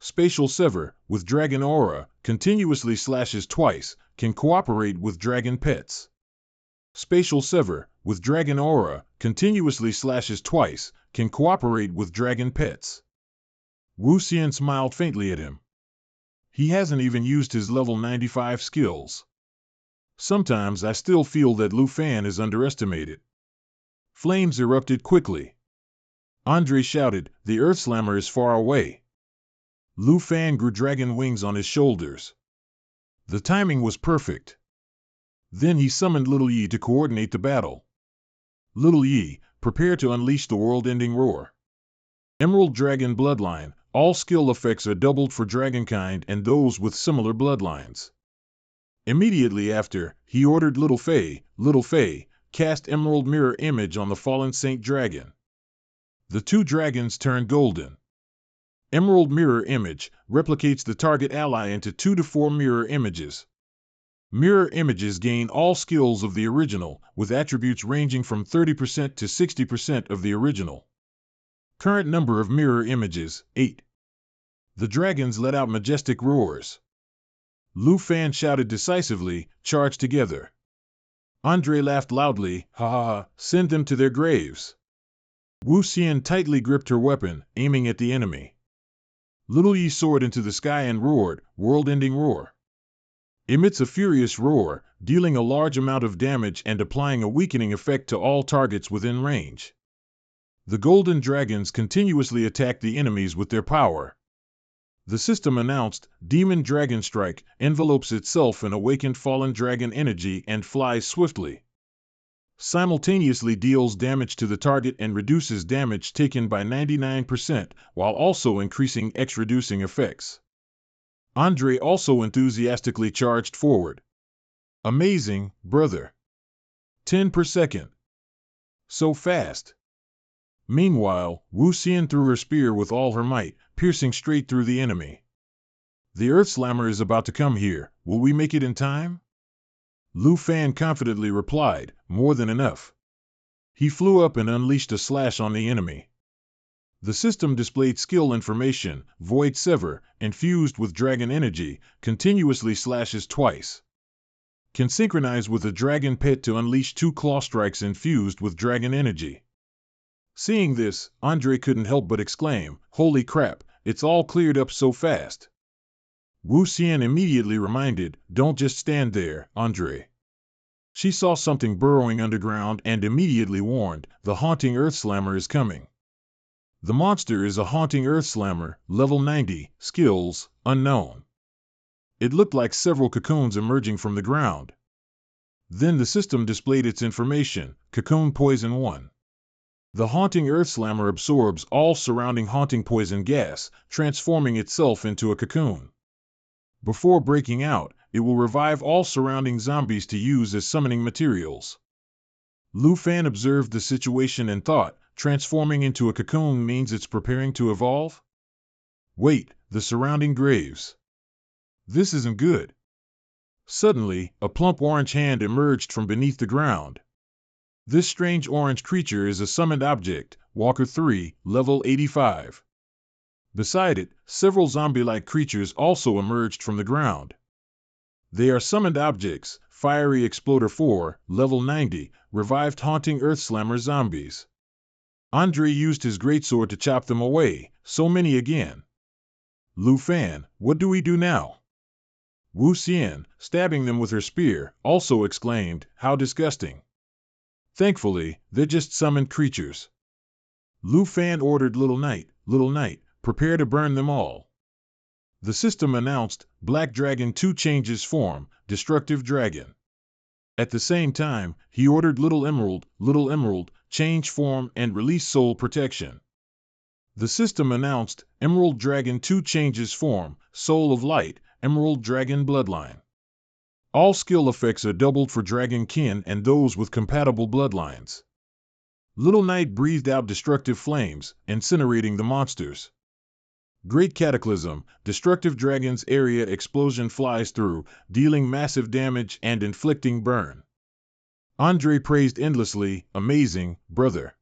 Spatial Sever, with Dragon Aura, continuously slashes twice, can cooperate with dragon pets. Spatial Sever, with Dragon Aura, continuously slashes twice, can cooperate with dragon pets. Wu Xian smiled faintly at him. He hasn't even used his level 95 skills. Sometimes I still feel that Lu Fan is underestimated. Flames erupted quickly. Andre shouted, the Earth Slammer is far away. Lu Fan grew dragon wings on his shoulders. The timing was perfect. Then he summoned Little Yi to coordinate the battle. Little Yi, prepare to unleash the world-ending roar. Emerald Dragon Bloodline, all skill effects are doubled for Dragonkind and those with similar bloodlines. Immediately after, he ordered Little Fei, cast Emerald Mirror Image on the fallen Saint Dragon. The two dragons turned golden. Emerald Mirror Image replicates the target ally into 2 to 4 mirror images. Mirror images gain all skills of the original, with attributes ranging from 30% to 60% of the original. Current number of mirror images, 8. The dragons let out majestic roars. Lu Fan shouted decisively, charge together. Andre laughed loudly, ha ha ha, send them to their graves. Wu Xian tightly gripped her weapon, aiming at the enemy. Little Yi soared into the sky and roared, world-ending roar. Emits a furious roar, dealing a large amount of damage and applying a weakening effect to all targets within range. The golden dragons continuously attack the enemies with their power. The system announced, Demon Dragon Strike envelopes itself in awakened fallen dragon energy and flies swiftly. Simultaneously deals damage to the target and reduces damage taken by 99%, while also increasing X-reducing effects. Andre also enthusiastically charged forward. Amazing, brother. 10 per second. So fast. Meanwhile, Wu Xian threw her spear with all her might, piercing straight through the enemy. The Earth Slammer is about to come here. Will we make it in time? Lu Fan confidently replied, more than enough. He flew up and unleashed a slash on the enemy. The system displayed skill information, Void Sever, infused with dragon energy, continuously slashes twice. Can synchronize with a dragon pet to unleash 2 claw strikes infused with dragon energy. Seeing this, Andre couldn't help but exclaim, holy crap, it's all cleared up so fast. Wu Xian immediately reminded, don't just stand there, Andre. She saw something burrowing underground and immediately warned, the haunting Earth Slammer is coming. The monster is a haunting earth slammer, level 90, skills, unknown. It looked like several cocoons emerging from the ground. Then the system displayed its information, cocoon poison 1. The haunting earth slammer absorbs all surrounding haunting poison gas, transforming itself into a cocoon. Before breaking out, it will revive all surrounding zombies to use as summoning materials. Lu Fan observed the situation and thought, transforming into a cocoon means it's preparing to evolve? Wait, the surrounding graves. This isn't good. Suddenly, a plump orange hand emerged from beneath the ground. This strange orange creature is a summoned object, Walker 3, level 85. Beside it, several zombie-like creatures also emerged from the ground. They are summoned objects, Fiery Exploder 4, level 90, revived haunting earth slammer zombies. Andre used his greatsword to chop them away, so many again. Lu Fan, what do we do now? Wu Xian, stabbing them with her spear, also exclaimed, how disgusting. Thankfully, they're just summoned creatures. Lu Fan ordered Little Knight, prepare to burn them all. The system announced, Black Dragon 2 changes form, Destructive Dragon. At the same time, he ordered Little Emerald, change form and release soul protection. The system announced, Emerald Dragon 2 changes form, Soul of Light, Emerald Dragon Bloodline. All skill effects are doubled for Dragon Kin and those with compatible bloodlines. Little Knight breathed out destructive flames, incinerating the monsters. Great Cataclysm, Destructive Dragon's area explosion flies through, dealing massive damage and inflicting burn. Andre praised endlessly, amazing, brother.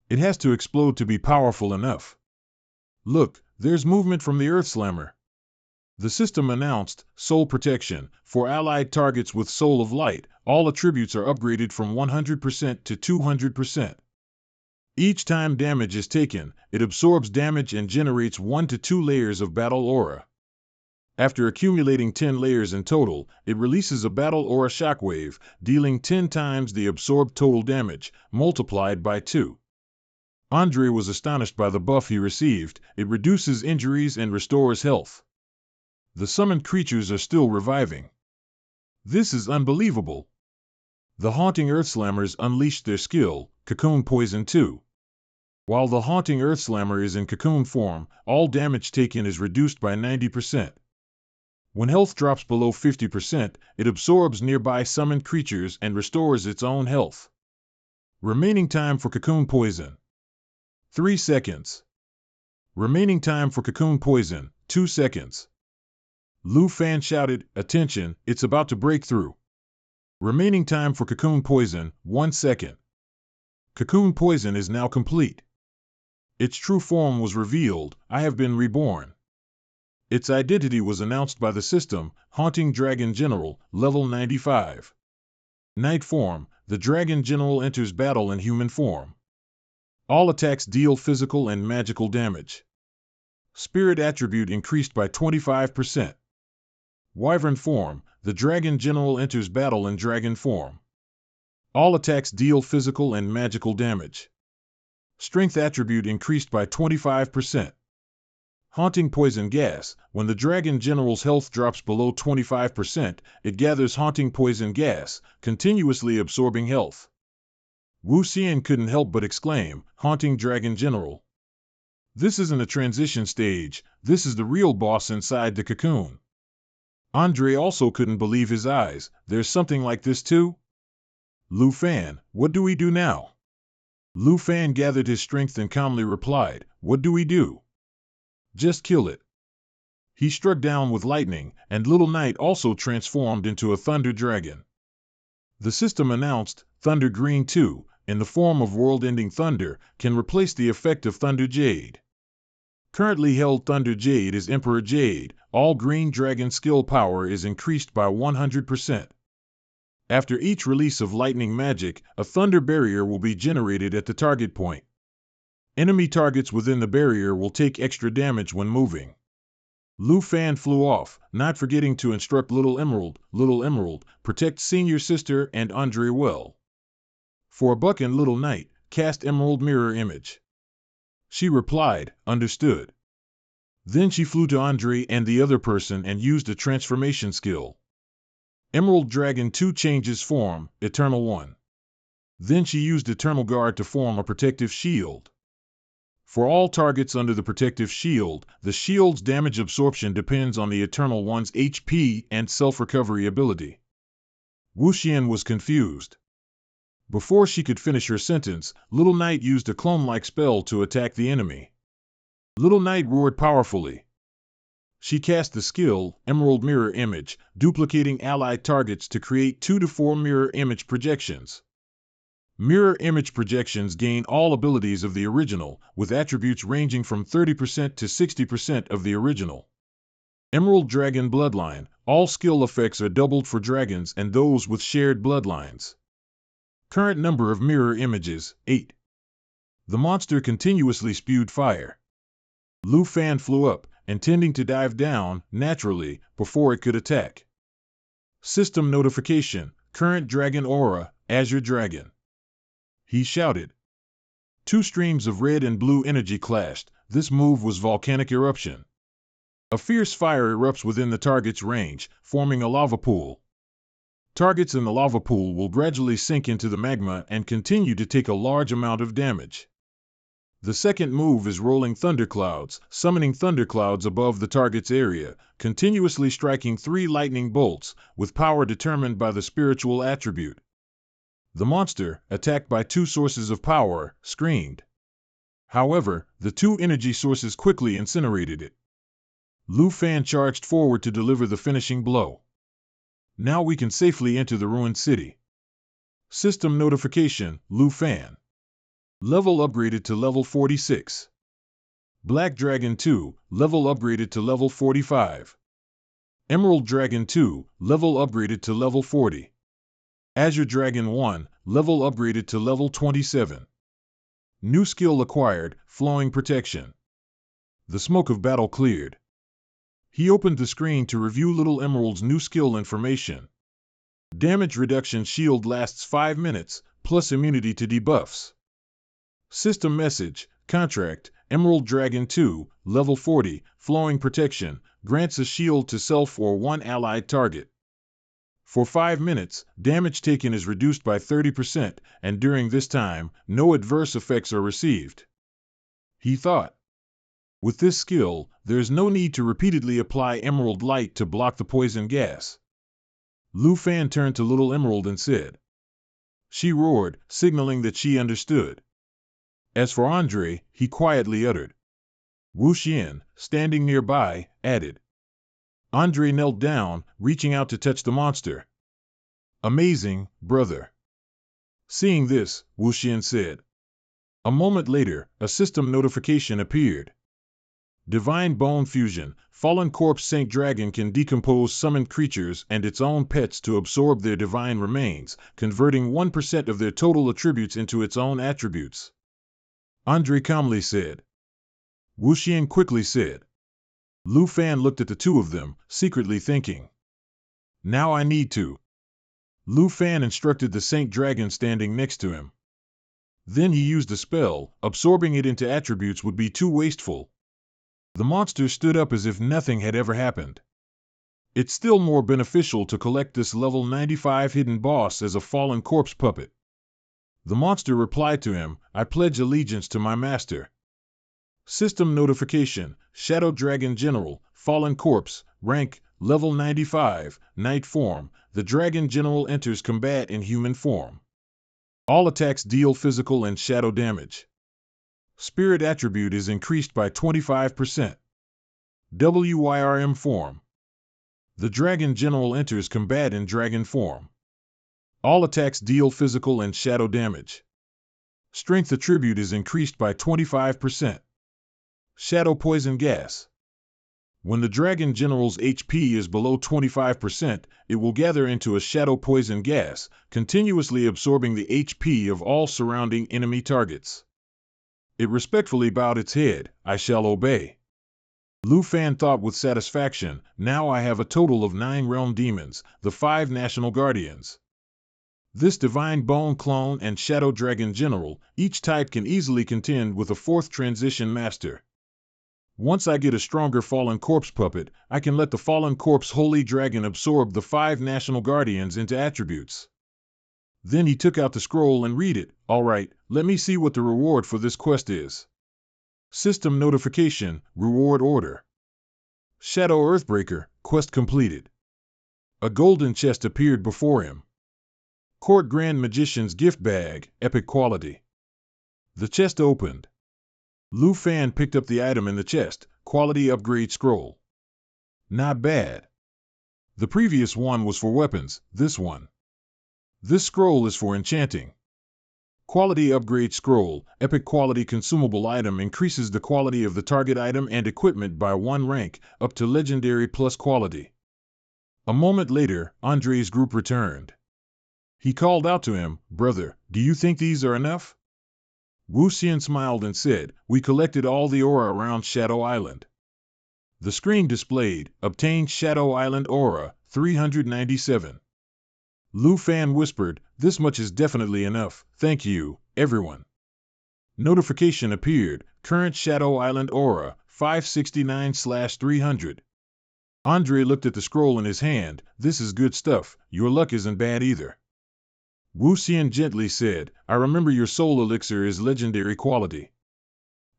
It has to explode to be powerful enough. Look, there's movement from the Earth Slammer. The system announced, Soul Protection, for allied targets with Soul of Light, all attributes are upgraded from 100% to 200%. Each time damage is taken, it absorbs damage and generates 1 to 2 layers of battle aura. After accumulating 10 layers in total, it releases a battle aura shockwave, dealing 10 times the absorbed total damage, multiplied by 2. Andre was astonished by the buff he received. It reduces injuries and restores health. The summoned creatures are still reviving. This is unbelievable. The haunting earth slammers unleashed their skill, Cocoon Poison 2. While the haunting earth slammer is in cocoon form, all damage taken is reduced by 90%. When health drops below 50%, it absorbs nearby summoned creatures and restores its own health. Remaining time for Cocoon Poison: 3 seconds. Remaining time for Cocoon Poison: 2 seconds. Lu Fan shouted, attention, it's about to break through. Remaining time for Cocoon Poison: 1 second. Cocoon Poison is now complete. Its true form was revealed, I have been reborn. Its identity was announced by the system, Haunting Dragon General, level 95. Night form, the Dragon General enters battle in human form. All attacks deal physical and magical damage. Spirit attribute increased by 25%. Wyvern form, the Dragon General enters battle in dragon form. All attacks deal physical and magical damage. Strength attribute increased by 25%. Haunting Poison Gas, when the Dragon General's health drops below 25%, it gathers Haunting Poison Gas, continuously absorbing health. Wu Xian couldn't help but exclaim, Haunting Dragon General. This isn't a transition stage, this is the real boss inside the cocoon. Andre also couldn't believe his eyes, there's something like this too? Lu Fan, what do we do now? Lu Fan gathered his strength and calmly replied, what do we do? Just kill it. He struck down with lightning, and Little Knight also transformed into a Thunder Dragon. The system announced, Thunder Green 2, in the form of world-ending thunder, can replace the effect of Thunder Jade. Currently held Thunder Jade is Emperor Jade, all green dragon skill power is increased by 100%. After each release of lightning magic, a thunder barrier will be generated at the target point. Enemy targets within the barrier will take extra damage when moving. Lu Fan flew off, not forgetting to instruct Little Emerald, protect Senior Sister and Andre well. For a buck and Little Knight, cast Emerald Mirror Image. She replied, understood. Then she flew to Andre and the other person and used a transformation skill. Emerald Dragon 2 changes form, Eternal 1. Then she used Eternal Guard to form a protective shield. For all targets under the protective shield, the shield's damage absorption depends on the Eternal One's HP and self-recovery ability. Wuxian was confused. Before she could finish her sentence, Little Knight used a clone-like spell to attack the enemy. Little Knight roared powerfully. She cast the skill, Emerald Mirror Image, duplicating allied targets to create 2 to 4 mirror image projections. Mirror image projections gain all abilities of the original, with attributes ranging from 30% to 60% of the original. Emerald Dragon Bloodline, all skill effects are doubled for dragons and those with shared bloodlines. Current number of mirror images, 8. The monster continuously spewed fire. Lu Fan flew up, intending to dive down, naturally, before it could attack. System notification, current dragon aura, Azure Dragon. He shouted. 2 streams of red and blue energy clashed. This move was volcanic eruption. A fierce fire erupts within the target's range, forming a lava pool. Targets in the lava pool will gradually sink into the magma and continue to take a large amount of damage. The second move is rolling thunderclouds, summoning thunderclouds above the target's area, continuously striking 3 lightning bolts, with power determined by the spiritual attribute. The monster, attacked by 2 sources of power, screamed. However, the 2 energy sources quickly incinerated it. Lu Fan charged forward to deliver the finishing blow. Now we can safely enter the ruined city. System notification, Lu Fan. Level upgraded to level 46. Black Dragon 2, level upgraded to level 45. Emerald Dragon 2, level upgraded to level 40. Azure Dragon 1, level upgraded to level 27. New skill acquired, Flowing Protection. The smoke of battle cleared. He opened the screen to review Little Emerald's new skill information. Damage reduction shield lasts 5 minutes, plus immunity to debuffs. System message, contract, Emerald Dragon 2, level 40, Flowing Protection, grants a shield to self or 1 allied target. For 5 minutes, damage taken is reduced by 30%, and during this time, no adverse effects are received. He thought. With this skill, there is no need to repeatedly apply Emerald Light to block the poison gas. Lu Fan turned to Little Emerald and said. She roared, signaling that she understood. As for Andre, he quietly uttered. Wuxian, standing nearby, added. Andre knelt down, reaching out to touch the monster. Amazing, brother. Seeing this, Wuxian said. A moment later, a system notification appeared. Divine Bone Fusion, Fallen Corpse Saint Dragon can decompose summoned creatures and its own pets to absorb their divine remains, converting 1% of their total attributes into its own attributes. Andre calmly said. Wuxian quickly said. Lu Fan looked at the 2 of them, secretly thinking. Now I need to. Lu Fan instructed the Saint Dragon standing next to him. Then he used a spell, absorbing it into attributes would be too wasteful. The monster stood up as if nothing had ever happened. It's still more beneficial to collect this level 95 hidden boss as a fallen corpse puppet. The monster replied to him, I pledge allegiance to my master. System notification, Shadow Dragon General, Fallen Corpse, rank, level 95, Night form, the Dragon General enters combat in human form. All attacks deal physical and shadow damage. Spirit attribute is increased by 25%. WYRM form. The Dragon General enters combat in dragon form. All attacks deal physical and shadow damage. Strength attribute is increased by 25%. Shadow poison gas. When the Dragon General's HP is below 25%, it will gather into a shadow poison gas, continuously absorbing the HP of all surrounding enemy targets. It respectfully bowed its head, I shall obey. Lu Fan thought with satisfaction, now I have a total of 9 realm demons, the 5 national guardians. This Divine Bone clone and Shadow Dragon General, each type can easily contend with a fourth transition master. Once I get a stronger Fallen Corpse puppet, I can let the Fallen Corpse Holy Dragon absorb the 5 National Guardians into attributes. Then he took out the scroll and read it. All right, let me see what the reward for this quest is. System notification, reward order. Shadow Earthbreaker, quest completed. A golden chest appeared before him. Court Grand Magician's gift bag, epic quality. The chest opened. Lu Fan picked up the item in the chest, quality upgrade scroll. Not bad. The previous one was for weapons, this one. This scroll is for enchanting. Quality upgrade scroll, epic quality consumable item increases the quality of the target item and equipment by 1 rank, up to legendary plus quality. A moment later, Andre's group returned. He called out to him, "Brother, do you think these are enough?" Wu Xian smiled and said, "We collected all the aura around Shadow Island." The screen displayed, "Obtained Shadow Island Aura, 397. Lu Fan whispered, "This much is definitely enough, thank you, everyone." Notification appeared, "Current Shadow Island Aura, 569/300. Andre looked at the scroll in his hand, "This is good stuff, your luck isn't bad either." Wu Xian gently said, "I remember your soul elixir is legendary quality.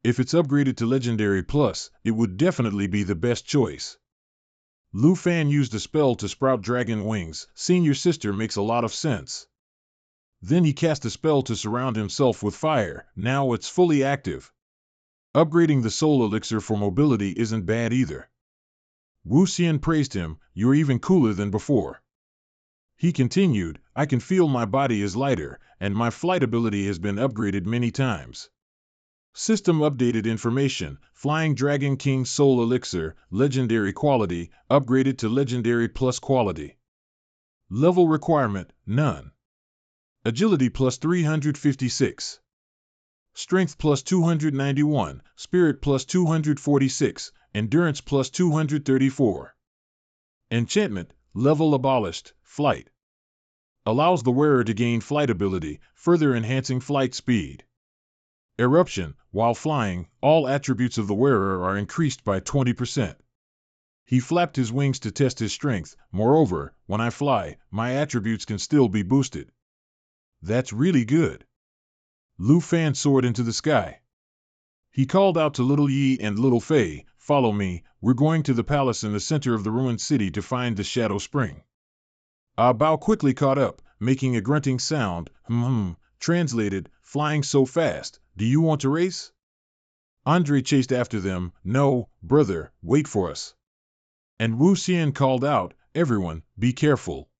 If it's upgraded to legendary plus, it would definitely be the best choice." Lu Fan used a spell to sprout dragon wings. Senior sister makes a lot of sense. Then he cast a spell to surround himself with fire. Now it's fully active. Upgrading the soul elixir for mobility isn't bad either. Wu Xian praised him, "You're even cooler than before." He continued, "I can feel my body is lighter, and my flight ability has been upgraded many times. System updated information, Flying Dragon King Soul Elixir, legendary quality, upgraded to legendary plus quality. Level requirement, none. Agility plus 356. Strength plus 291, Spirit plus 246, Endurance plus 234. Enchantment, level abolished, Flight. Allows the wearer to gain flight ability, further enhancing flight speed. Eruption, while flying, all attributes of the wearer are increased by 20%. He flapped his wings to test his strength. Moreover, when I fly, my attributes can still be boosted. That's really good. Lu Fan soared into the sky. He called out to Little Yi and Little Fei, "Follow me, we're going to the palace in the center of the ruined city to find the Shadow Spring." Ah Bao quickly caught up, making a grunting sound, translated, "Flying so fast, do you want to race?" Andre chased after them, "No, brother, wait for us." And Wu Xian called out, "Everyone, be careful."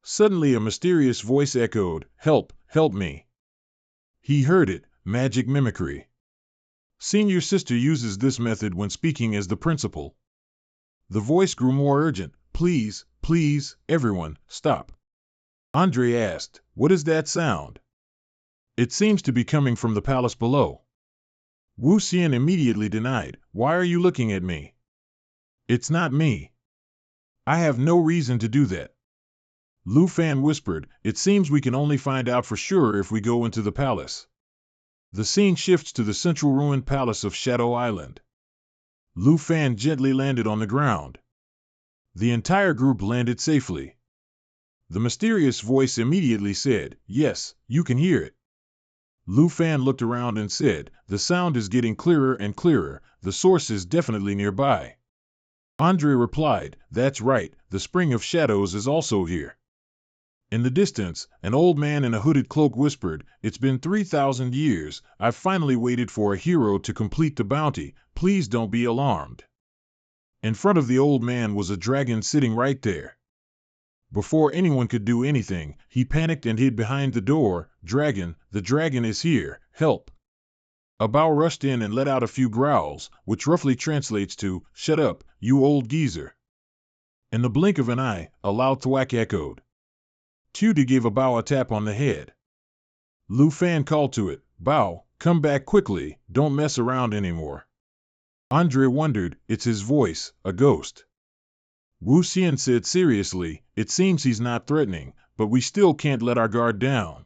Suddenly a mysterious voice echoed, "Help, help me." He heard it, magic mimicry. Senior sister uses this method when speaking as the principal. The voice grew more urgent, "Please, please, everyone, stop." Andre asked, "What is that sound?" "It seems to be coming from the palace below." Wu Xian immediately denied, "Why are you looking at me? It's not me. I have no reason to do that." Lu Fan whispered, "It seems we can only find out for sure if we go into the palace." The scene shifts to the central ruined palace of Shadow Island. Lu Fan gently landed on the ground. The entire group landed safely. The mysterious voice immediately said, "Yes, you can hear it." Lu Fan looked around and said, "The sound is getting clearer and clearer, the source is definitely nearby." Andre replied, "That's right, the Spring of Shadows is also here." In the distance, an old man in a hooded cloak whispered, "It's been 3,000 years, I've finally waited for a hero to complete the bounty, please don't be alarmed." In front of the old man was a dragon sitting right there. Before anyone could do anything, he panicked and hid behind the door. "Dragon, the dragon is here, help." A Bao rushed in and let out a few growls, which roughly translates to, "Shut up, you old geezer." In the blink of an eye, a loud thwack echoed. Tudy gave a Bao a tap on the head. Lu Fan called to it, "Bao, come back quickly, don't mess around anymore." Andre wondered, it's his voice, a ghost. Wu Xian said seriously, it seems he's not threatening, but we still can't let our guard down.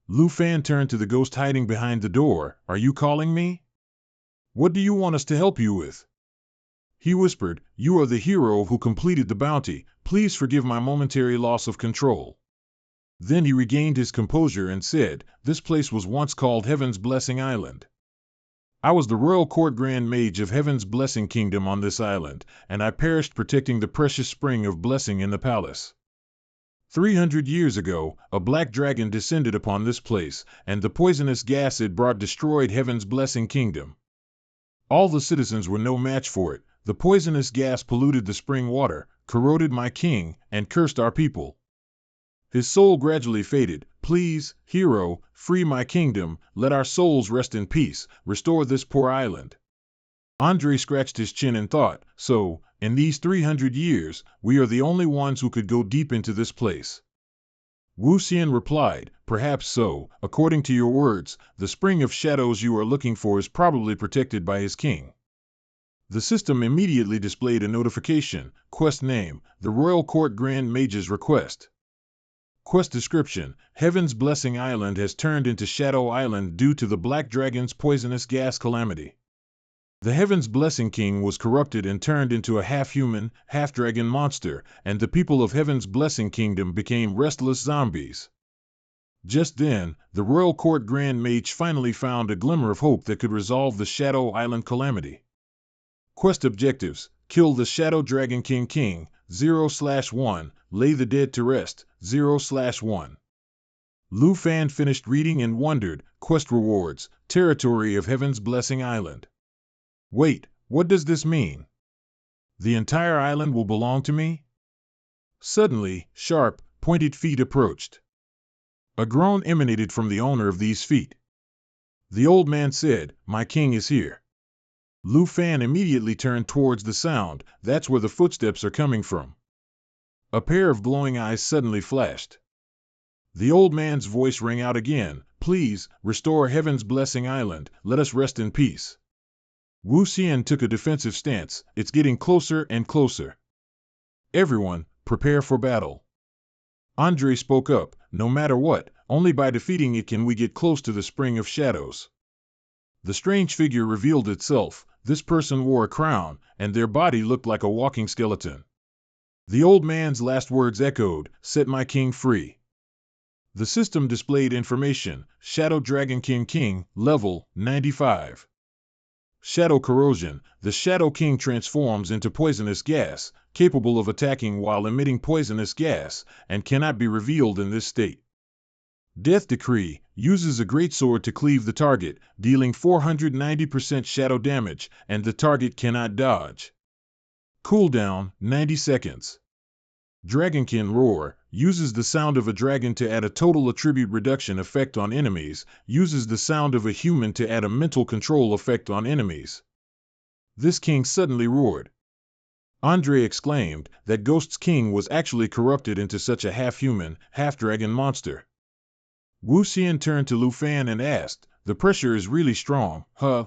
Lu Fan turned to the ghost hiding behind the door. Are you calling me? What do you want us to help you with? He whispered, you are the hero who completed the bounty. Please forgive my momentary loss of control. Then he regained his composure and said, this place was once called Heaven's Blessing Island. I was the royal court grand mage of Heaven's Blessing Kingdom on this island, and I perished protecting the precious spring of blessing in the palace. 300 years ago, a black dragon descended upon this place, and the poisonous gas it brought destroyed Heaven's Blessing Kingdom. All the citizens were no match for it. The poisonous gas polluted the spring water, corroded my king, and cursed our people. His soul gradually faded. Please, hero, free my kingdom, let our souls rest in peace, restore this poor island. Andre scratched his chin and thought, so, in these 300 years, we are the only ones who could go deep into this place. Wu Xian replied, perhaps so. According to your words, the spring of shadows you are looking for is probably protected by his king. The system immediately displayed a notification. Quest name, the Royal Court Grand Mage's request. Quest description, Heaven's Blessing Island has turned into Shadow Island due to the Black Dragon's poisonous gas calamity. The Heaven's Blessing King was corrupted and turned into a half-human, half-dragon monster, and the people of Heaven's Blessing Kingdom became restless zombies. Just then, the Royal Court Grand Mage finally found a glimmer of hope that could resolve the Shadow Island calamity. Quest objectives, kill the Shadow Dragon King, 0/1, lay the dead to rest, 0/1. Lu Fan finished reading and wondered, quest rewards, territory of Heaven's Blessing Island. Wait, what does this mean? The entire island will belong to me? Suddenly, sharp, pointed feet approached. A groan emanated from the owner of these feet. The old man said, my king is here. Lu Fan immediately turned towards the sound. That's where the footsteps are coming from. A pair of glowing eyes suddenly flashed. The old man's voice rang out again, please, restore Heaven's Blessing Island, let us rest in peace. Wu Xian took a defensive stance. It's getting closer and closer. Everyone, prepare for battle. Andre spoke up, no matter what, only by defeating it can we get close to the Spring of Shadows. The strange figure revealed itself. This person wore a crown, and their body looked like a walking skeleton. The old man's last words echoed, set my king free. The system displayed information, Shadow Dragon King, level 95. Shadow corrosion, the Shadow King transforms into poisonous gas, capable of attacking while emitting poisonous gas, and cannot be revealed in this state. Death Decree, uses a greatsword to cleave the target, dealing 490% shadow damage, and the target cannot dodge. Cooldown, 90 seconds. Dragonkin Roar, uses the sound of a dragon to add a total attribute reduction effect on enemies, uses the sound of a human to add a mental control effect on enemies. This king suddenly roared. Andre exclaimed, that Ghost's king was actually corrupted into such a half-human, half-dragon monster. Wu Xian turned to Lu Fan and asked, the pressure is really strong,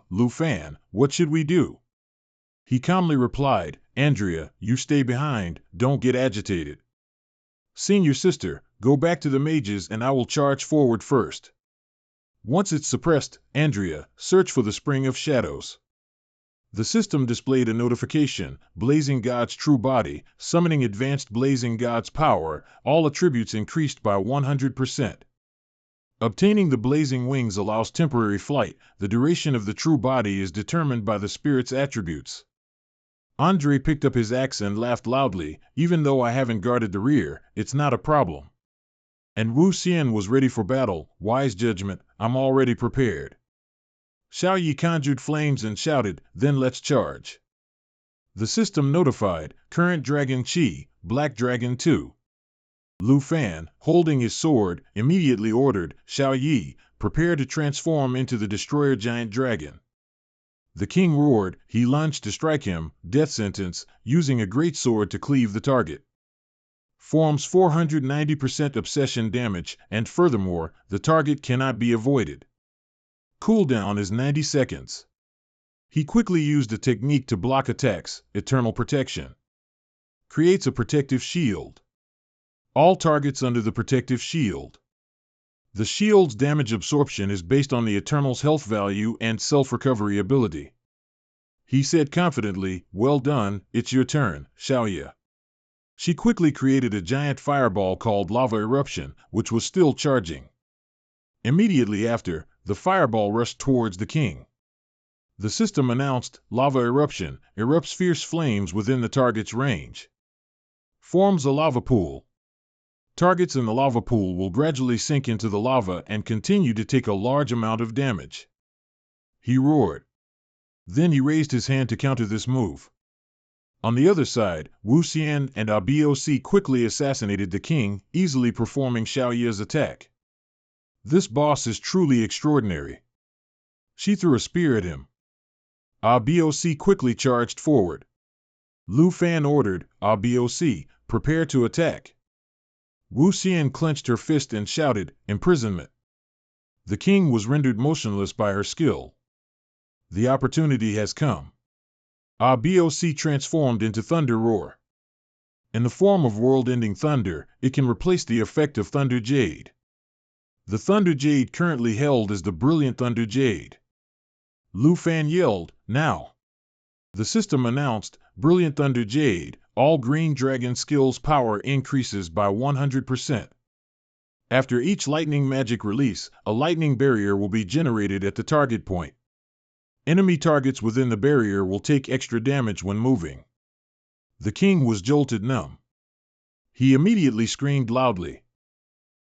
Lu Fan, what should we do? He calmly replied, Andrea, you stay behind, don't get agitated. Senior sister, go back to the mages and I will charge forward first. Once it's suppressed, Andrea, search for the Spring of Shadows. The system displayed a notification, Blazing God's true body, summoning advanced Blazing God's power, all attributes increased by 100%. Obtaining the blazing wings allows temporary flight. The duration of the true body is determined by the spirit's attributes. Andre picked up his axe and laughed loudly, even though I haven't guarded the rear, it's not a problem. And Wu Xian was ready for battle, wise judgment, I'm already prepared. Xiao Yi conjured flames and shouted, then let's charge. The system notified, current Dragon Chi, Black Dragon 2. Lu Fan, holding his sword, immediately ordered, Xiao Yi, prepare to transform into the destroyer giant dragon. The king roared, he lunged to strike him, death sentence, using a great sword to cleave the target. Forms 490% obsession damage, and furthermore, the target cannot be avoided. Cooldown is 90 seconds. He quickly used a technique to block attacks, Eternal Protection. Creates a protective shield. All targets under the protective shield. The shield's damage absorption is based on the Eternal's health value and self-recovery ability. He said confidently, "Well done, it's your turn, Xiaoya." She quickly created a giant fireball called Lava Eruption, which was still charging. Immediately after, the fireball rushed towards the king. The system announced, "Lava Eruption, erupts fierce flames within the target's range. Forms a lava pool. Targets in the lava pool will gradually sink into the lava and continue to take a large amount of damage." He roared. Then he raised his hand to counter this move. On the other side, Wu Xian and Boc quickly assassinated the king, easily performing Xiaoya's attack. This boss is truly extraordinary. She threw a spear at him. Boc quickly charged forward. Lu Fan ordered, "Boc, prepare to attack." Wu Xian clenched her fist and shouted, "Imprisonment." The king was rendered motionless by her skill. The opportunity has come. Boc transformed into Thunder Roar. In the form of world-ending thunder, it can replace the effect of Thunder Jade. The Thunder Jade currently held is the Brilliant Thunder Jade. Lu Fan yelled, "Now!" The system announced, "Brilliant Thunder Jade, all Green Dragon skills power increases by 100%. After each lightning magic release, a lightning barrier will be generated at the target point. Enemy targets within the barrier will take extra damage when moving." The king was jolted numb. He immediately screamed loudly.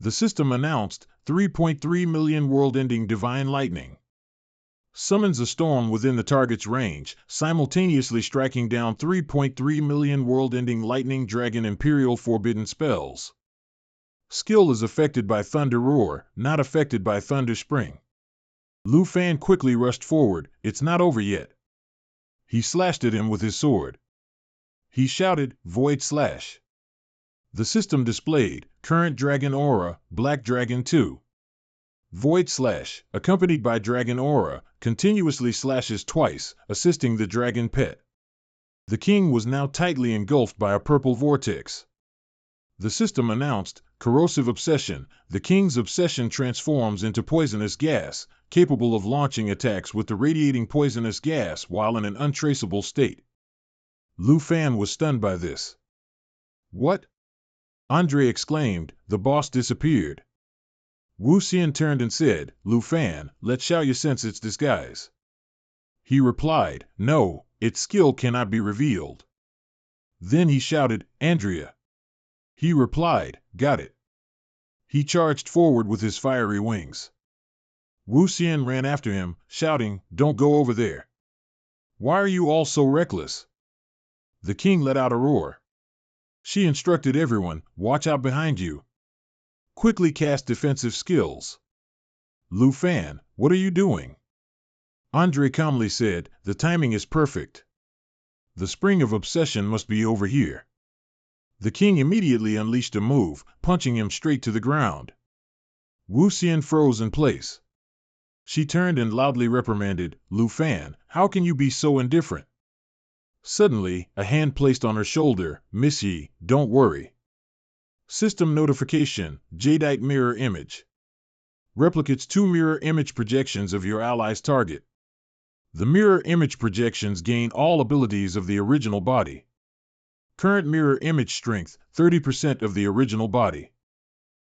The system announced, 3.3 million world-ending divine lightning. Summons a storm within the target's range, simultaneously striking down 3.3 million world-ending lightning dragon imperial forbidden spells. Skill is affected by Thunder Roar, not affected by Thunder Spring. Lu Fan quickly rushed forward, "It's not over yet." He slashed at him with his sword. He shouted, "Void Slash." The system displayed, "Current Dragon Aura, Black Dragon 2. Void Slash, accompanied by Dragon Aura, continuously slashes twice, assisting the dragon pet." The king was now tightly engulfed by a purple vortex. The system announced, "Corrosive Obsession, the king's obsession transforms into poisonous gas, capable of launching attacks with the radiating poisonous gas while in an untraceable state." Lu Fan was stunned by this. "What?" Andre exclaimed, "The boss disappeared." Wu Xian turned and said, "Lu Fan, let Xiaoya sense its disguise." He replied, "No, its skill cannot be revealed." Then he shouted, "Andrea." He replied, "Got it." He charged forward with his fiery wings. Wu Xian ran after him, shouting, "Don't go over there. Why are you all so reckless?" The king let out a roar. She instructed everyone, "Watch out behind you. Quickly cast defensive skills." "Lu Fan, what are you doing?" Andre calmly said, "The timing is perfect. The spring of obsession must be over here." The king immediately unleashed a move, punching him straight to the ground. Wu Xian froze in place. She turned and loudly reprimanded, "Lu Fan, how can you be so indifferent?" Suddenly, a hand placed on her shoulder, "Miss Yi, don't worry. System notification, Jadeite mirror image. Replicates 2 mirror image projections of your ally's target. The mirror image projections gain all abilities of the original body. Current mirror image strength, 30% of the original body."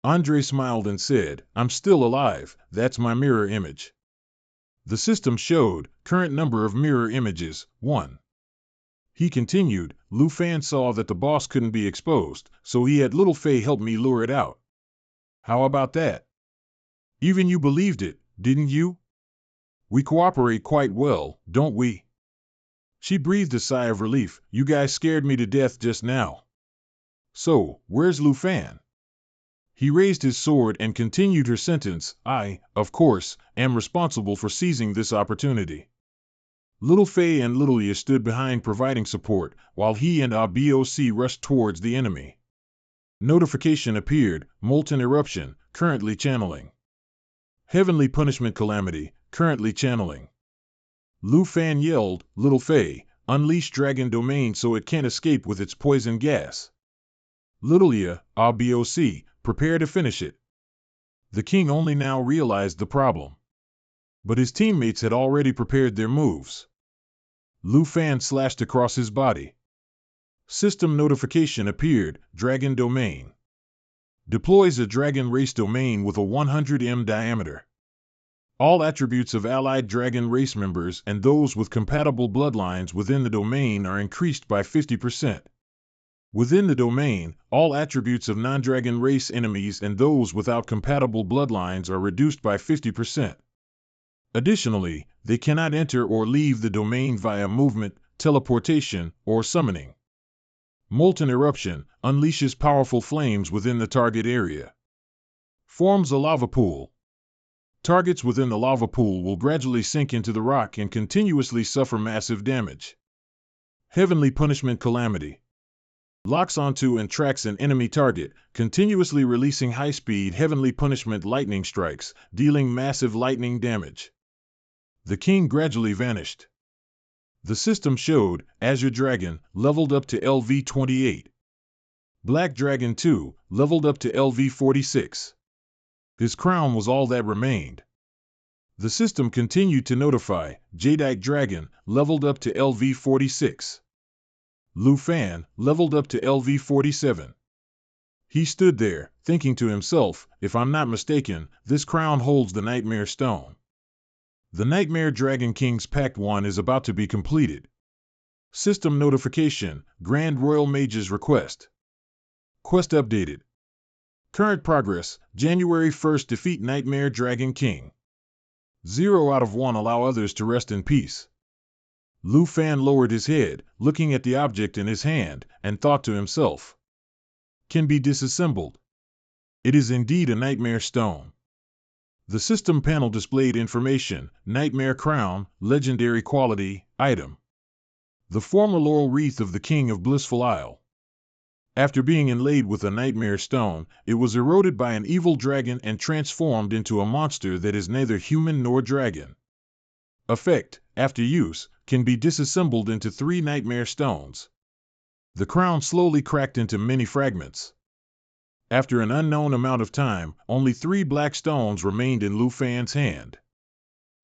Andre smiled and said, "I'm still alive, that's my mirror image." The system showed, current number of mirror images, 1. He continued, "Lu Fan saw that the boss couldn't be exposed, so he had Little Fei help me lure it out. How about that? Even you believed it, didn't you? We cooperate quite well, don't we?" She breathed a sigh of relief, "You guys scared me to death just now. So, where's Lu Fan?" He raised his sword and continued her sentence, "I, of course, am responsible for seizing this opportunity." Little Fei and Little Yi stood behind providing support, while he and Boc rushed towards the enemy. Notification appeared, Molten Eruption, currently channeling. Heavenly Punishment Calamity, currently channeling. Lu Fan yelled, "Little Fei, unleash dragon domain so it can't escape with its poison gas. Littleia, RBOC, prepare to finish it. The king only now realized the problem. But his teammates had already prepared their moves. Lu Fan slashed across his body. System notification appeared, Dragon Domain. Deploys a Dragon Race domain with a 100 m diameter. All attributes of allied Dragon Race members and those with compatible bloodlines within the domain are increased by 50%. Within the domain, all attributes of non-Dragon Race enemies and those without compatible bloodlines are reduced by 50%. Additionally, they cannot enter or leave the domain via movement, teleportation, or summoning. Molten Eruption unleashes powerful flames within the target area. Forms a lava pool. Targets within the lava pool will gradually sink into the rock and continuously suffer massive damage. Heavenly Punishment Calamity. Locks onto and tracks an enemy target, continuously releasing high-speed Heavenly Punishment lightning strikes, dealing massive lightning damage. The king gradually vanished. The system showed Azure Dragon, leveled up to LV-28. Black Dragon 2, leveled up to LV-46. His crown was all that remained. The system continued to notify Jadeite Dragon, leveled up to LV-46. Lu Fan, leveled up to LV-47. He stood there, thinking to himself, if I'm not mistaken, this crown holds the Nightmare Stone. The Nightmare Dragon King's Pact 1 is about to be completed. System notification, Grand Royal Mage's request. Quest updated. Current progress, January 1st defeat Nightmare Dragon King. 0 out of 1 allow others to rest in peace. Lu Fan lowered his head, looking at the object in his hand, and thought to himself. Can be disassembled. It is indeed a Nightmare Stone. The system panel displayed information, Nightmare Crown, Legendary Quality, Item. The former laurel wreath of the King of Blissful Isle. After being inlaid with a Nightmare Stone, it was eroded by an evil dragon and transformed into a monster that is neither human nor dragon. Effect, after use, can be disassembled into 3 Nightmare Stones. The crown slowly cracked into many fragments. After an unknown amount of time, only 3 black stones remained in Lu Fan's hand.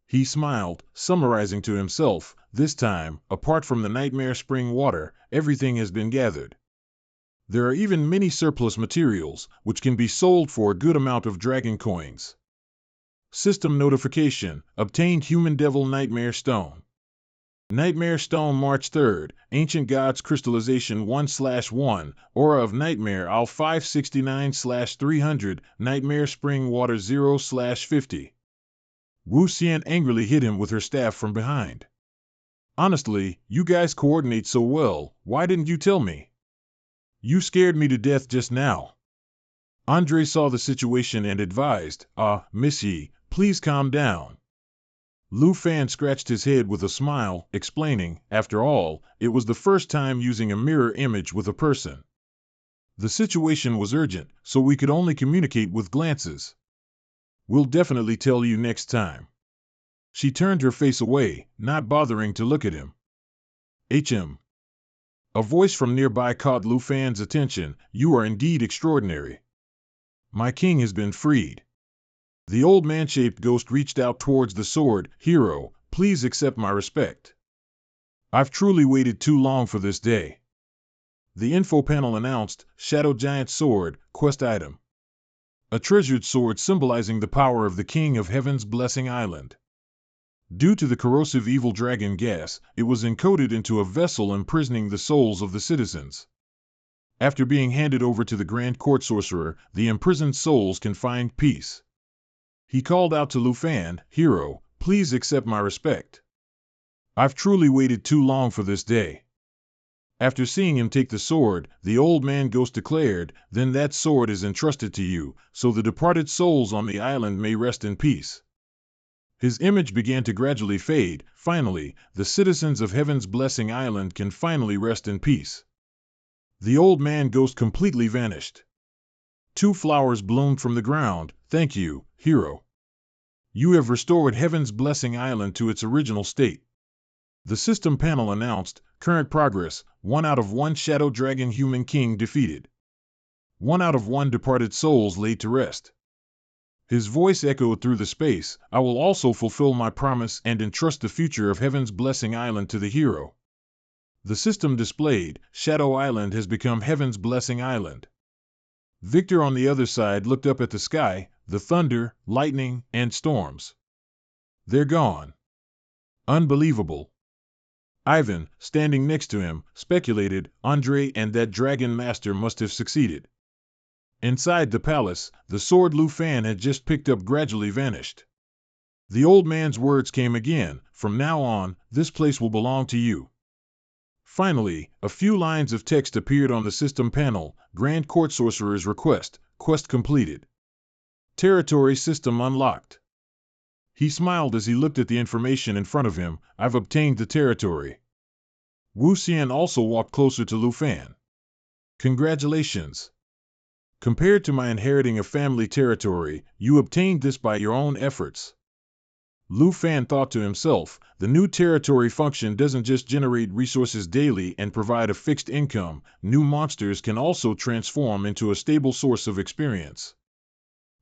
He smiled, summarizing to himself, this time, apart from the Nightmare Spring water, everything has been gathered. There are even many surplus materials, which can be sold for a good amount of dragon coins. System notification, obtained Human Devil Nightmare Stone. Nightmare Stone March 3rd, Ancient Gods Crystallization 1/1, Aura of Nightmare Al 569/300, Nightmare Spring Water 0/50. Wu Xian angrily hit him with her staff from behind. Honestly, you guys coordinate so well, why didn't you tell me? You scared me to death just now. Andre saw the situation and advised, Miss Yi, please calm down. Lu Fan scratched his head with a smile, explaining, after all, it was the first time using a mirror image with a person. The situation was urgent, so we could only communicate with glances. We'll definitely tell you next time. She turned her face away, not bothering to look at him. HM. A voice from nearby caught Lu Fan's attention, you are indeed extraordinary. My king has been freed. The old man-shaped ghost reached out towards the sword, hero, please accept my respect. I've truly waited too long for this day. The info panel announced, Shadow Giant Sword, quest item. A treasured sword symbolizing the power of the King of Heaven's Blessing Island. Due to the corrosive evil dragon gas, it was encoded into a vessel imprisoning the souls of the citizens. After being handed over to the Grand Court Sorcerer, the imprisoned souls can find peace. He called out to Lu Fan, hero, please accept my respect. I've truly waited too long for this day. After seeing him take the sword, the old man ghost declared, then that sword is entrusted to you, so the departed souls on the island may rest in peace. His image began to gradually fade. Finally, the citizens of Heaven's Blessing Island can finally rest in peace. The old man ghost completely vanished. 2 flowers bloomed from the ground. Thank you, hero. You have restored Heaven's Blessing Island to its original state. The system panel announced, current progress, 1 out of 1 shadow dragon human king defeated. 1 out of 1 departed souls laid to rest. His voice echoed through the space, I will also fulfill my promise and entrust the future of Heaven's Blessing Island to the hero. The system displayed, Shadow Island has become Heaven's Blessing Island. Victor on the other side looked up at the sky, the thunder, lightning, and storms. They're gone. Unbelievable. Ivan, standing next to him, speculated, Andre and that dragon master must have succeeded. Inside the palace, the sword Lu Fan had just picked up gradually vanished. The old man's words came again, from now on, this place will belong to you. Finally, a few lines of text appeared on the system panel, Grand Court Sorcerer's request, quest completed. Territory system unlocked. He smiled as he looked at the information in front of him, I've obtained the territory. Wu Xian also walked closer to Lu Fan. Congratulations. Compared to my inheriting a family territory, you obtained this by your own efforts. Lu Fan thought to himself, the new territory function doesn't just generate resources daily and provide a fixed income, new monsters can also transform into a stable source of experience.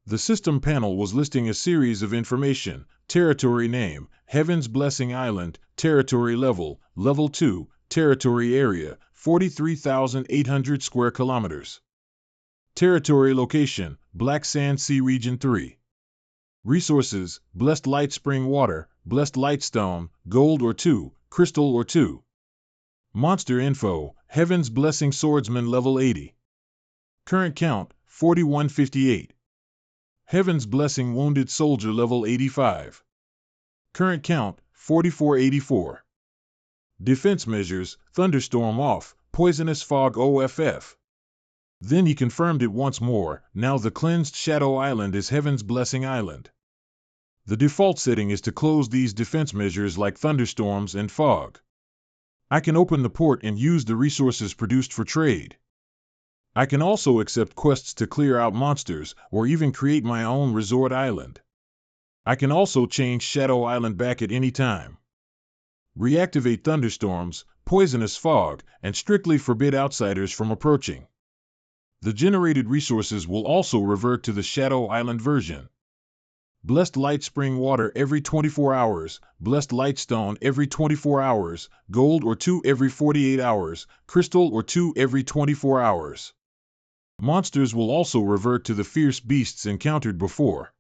The system panel was listing a series of information, territory name, Heaven's Blessing Island, territory level, level 2, territory area, 43,800 square kilometers. Territory location, Black Sand Sea Region 3. Resources, Blessed Light Spring Water, Blessed Lightstone, Gold or 2, Crystal or 2. Monster Info, Heaven's Blessing Swordsman Level 80. Current count, 4158. Heaven's Blessing Wounded Soldier Level 85. Current count, 4484. Defense measures, Thunderstorm off, Poisonous Fog OFF. Then he confirmed it once more, now the cleansed Shadow Island is Heaven's Blessing Island. The default setting is to close these defense measures like thunderstorms and fog. I can open the port and use the resources produced for trade. I can also accept quests to clear out monsters, or even create my own resort island. I can also change Shadow Island back at any time. Reactivate thunderstorms, poisonous fog, and strictly forbid outsiders from approaching. The generated resources will also revert to the Shadow Island version. Blessed Light Spring Water every 24 hours, Blessed Lightstone every 24 hours, Gold or 2 every 48 hours, Crystal or 2 every 24 hours. Monsters will also revert to the fierce beasts encountered before.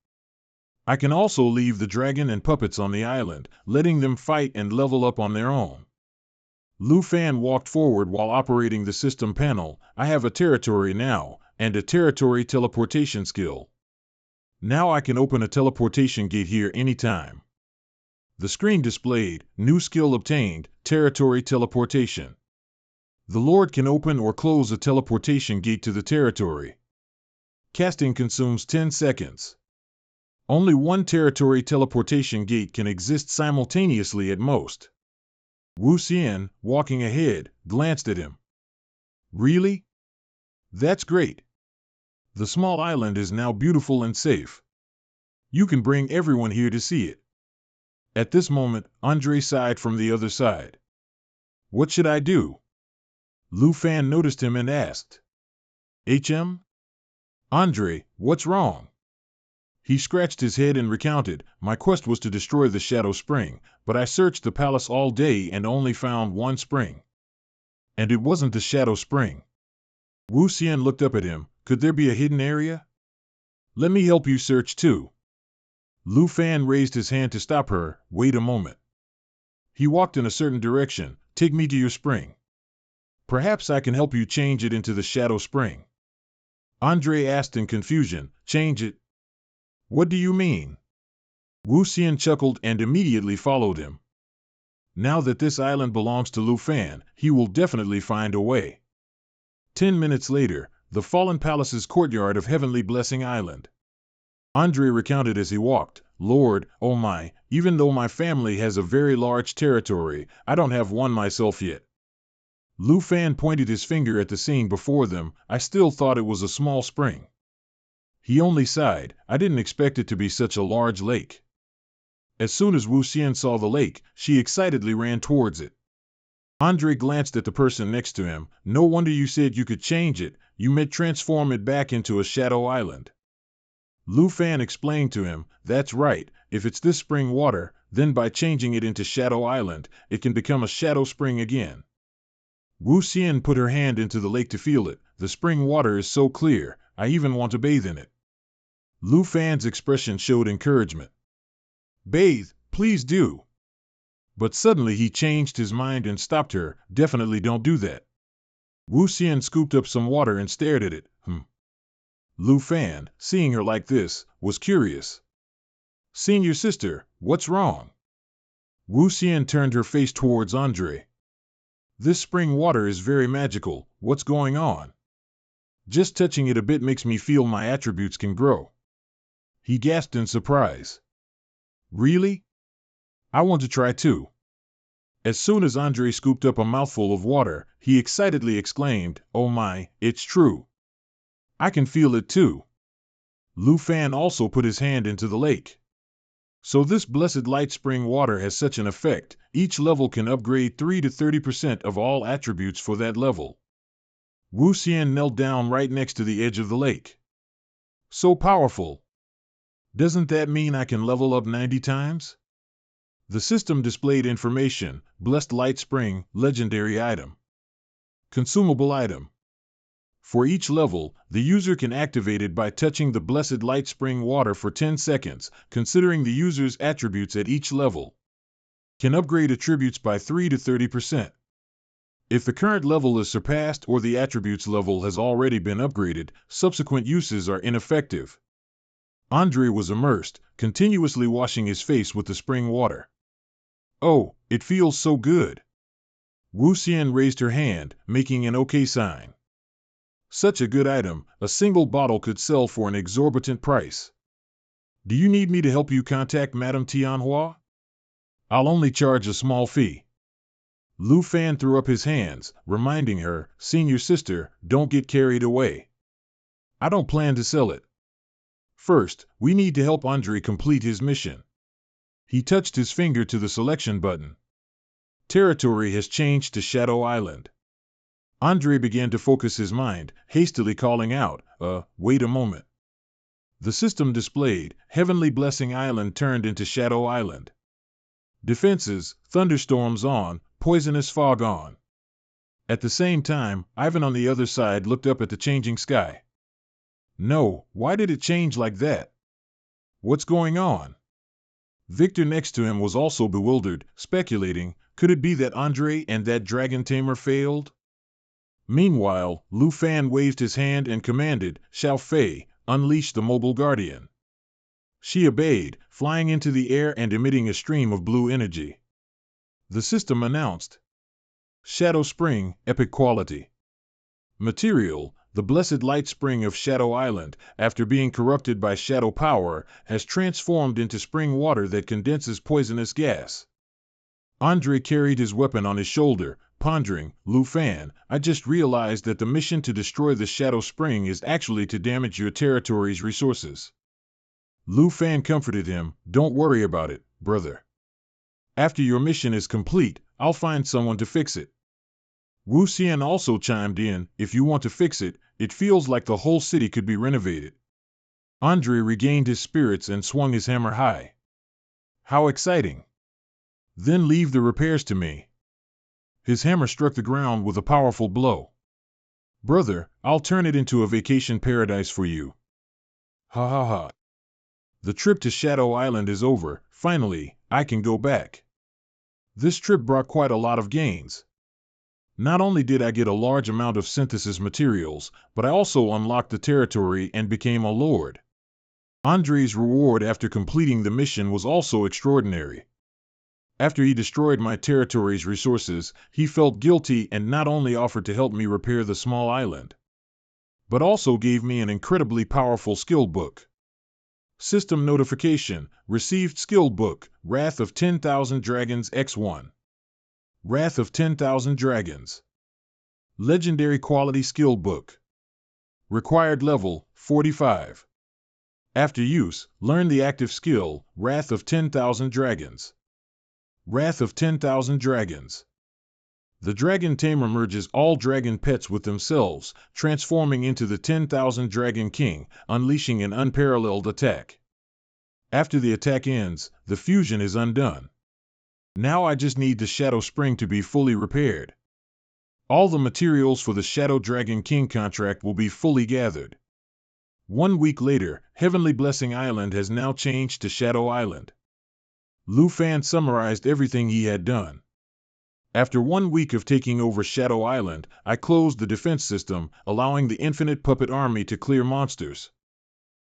I can also leave the dragon and puppets on the island, letting them fight and level up on their own. Lu Fan walked forward while operating the system panel. I have a territory now, and a territory teleportation skill. Now I can open a teleportation gate here anytime. The screen displayed, new skill obtained, territory teleportation. The Lord can open or close a teleportation gate to the territory. Casting consumes 10 seconds. Only one territory teleportation gate can exist simultaneously at most. Wu Xian, walking ahead, glanced at him. Really? That's great. The small island is now beautiful and safe. You can bring everyone here to see it. At this moment, Andre sighed from the other side. What should I do? Lu Fan noticed him and asked. Andre, what's wrong? He scratched his head and recounted, my quest was to destroy the Shadow Spring, but I searched the palace all day and only found one spring. And it wasn't the Shadow Spring. Wu Xian looked up at him, could there be a hidden area? Let me help you search too. Lu Fan raised his hand to stop her, wait a moment. He walked in a certain direction, take me to your spring. Perhaps I can help you change it into the Shadow Spring. Andre asked in confusion, change it? What do you mean? Wu Xian chuckled and immediately followed him. Now that this island belongs to Lu Fan, he will definitely find a way. 10 minutes later, the Fallen Palace's courtyard of Heavenly Blessing Island. Andre recounted as he walked, Lord, oh my, even though my family has a very large territory, I don't have one myself yet. Lu Fan pointed his finger at the scene before them, I still thought it was a small spring. He only sighed, I didn't expect it to be such a large lake. As soon as Wu Xian saw the lake, she excitedly ran towards it. Andre glanced at the person next to him. No wonder you said you could change it. You meant transform it back into a shadow island. Lu Fan explained to him, that's right, if it's this spring water, then by changing it into Shadow Island, it can become a shadow spring again. Wu Xian put her hand into the lake to feel it. The spring water is so clear, I even want to bathe in it. Lu Fan's expression showed encouragement. Bathe, please do. But suddenly he changed his mind and stopped her. Definitely don't do that. Wu Xian scooped up some water and stared at it. Lu Fan, seeing her like this, was curious. Senior sister, what's wrong? Wu Xian turned her face towards Andre. This spring water is very magical. What's going on? Just touching it a bit makes me feel my attributes can grow. He gasped in surprise. Really? I want to try too. As soon as Andre scooped up a mouthful of water, he excitedly exclaimed, oh my, it's true. I can feel it too. Lu Fan also put his hand into the lake. So this blessed light spring water has such an effect. Each level can upgrade 3 to 30% of all attributes for that level. Wu Xian knelt down right next to the edge of the lake. So powerful. Doesn't that mean I can level up 90 times? The system displayed information, blessed light spring, legendary item. Consumable item. For each level, the user can activate it by touching the blessed light spring water for 10 seconds, considering the user's attributes at each level. Can upgrade attributes by 3 to 30%. If the current level is surpassed or the attributes level has already been upgraded, subsequent uses are ineffective. Andre was immersed, continuously washing his face with the spring water. Oh, it feels so good. Wu Xian raised her hand, making an OK sign. Such a good item, a single bottle could sell for an exorbitant price. Do you need me to help you contact Madame Tianhua? I'll only charge a small fee. Lu Fan threw up his hands, reminding her, Senior sister, don't get carried away. I don't plan to sell it. First, we need to help Andre complete his mission. He touched his finger to the selection button. Territory has changed to Shadow Island. Andre began to focus his mind, hastily calling out, wait a moment. The system displayed, Heavenly Blessing Island turned into Shadow Island. Defenses, thunderstorms on, poisonous fog on. At the same time, Ivan on the other side looked up at the changing sky. No, why did it change like that? What's going on? Victor next to him was also bewildered, speculating, could it be that Andre and that dragon tamer failed? Meanwhile, Lu Fan waved his hand and commanded, Xiao Fei, unleash the mobile guardian. She obeyed, flying into the air and emitting a stream of blue energy. The system announced. Shadow Spring, epic quality. Material, the blessed light spring of Shadow Island, after being corrupted by shadow power, has transformed into spring water that condenses poisonous gas. Andre carried his weapon on his shoulder, pondering, Lu Fan, I just realized that the mission to destroy the Shadow Spring is actually to damage your territory's resources. Lu Fan comforted him, don't worry about it, brother. After your mission is complete, I'll find someone to fix it. Wu Xian also chimed in, if you want to fix it, it feels like the whole city could be renovated. Andre regained his spirits and swung his hammer high. How exciting! Then leave the repairs to me. His hammer struck the ground with a powerful blow. Brother, I'll turn it into a vacation paradise for you. Ha ha ha. The trip to Shadow Island is over, finally, I can go back. This trip brought quite a lot of gains. Not only did I get a large amount of synthesis materials, but I also unlocked the territory and became a lord. Andre's reward after completing the mission was also extraordinary. After he destroyed my territory's resources, he felt guilty and not only offered to help me repair the small island, but also gave me an incredibly powerful skill book. System notification, received skill book, Wrath of 10,000 Dragons X1. Wrath of 10,000 Dragons. Legendary quality skill book. Required level, 45. After use, learn the active skill, Wrath of 10,000 Dragons. Wrath of 10,000 Dragons. The dragon tamer merges all dragon pets with themselves, transforming into the 10,000 Dragon King, unleashing an unparalleled attack. After the attack ends, the fusion is undone. Now I just need the Shadow Spring to be fully repaired. All the materials for the Shadow Dragon King contract will be fully gathered. 1 week later, Heavenly Blessing Island has now changed to Shadow Island. Lu Fan summarized everything he had done. After 1 week of taking over Shadow Island, I closed the defense system, allowing the Infinite Puppet Army to clear monsters.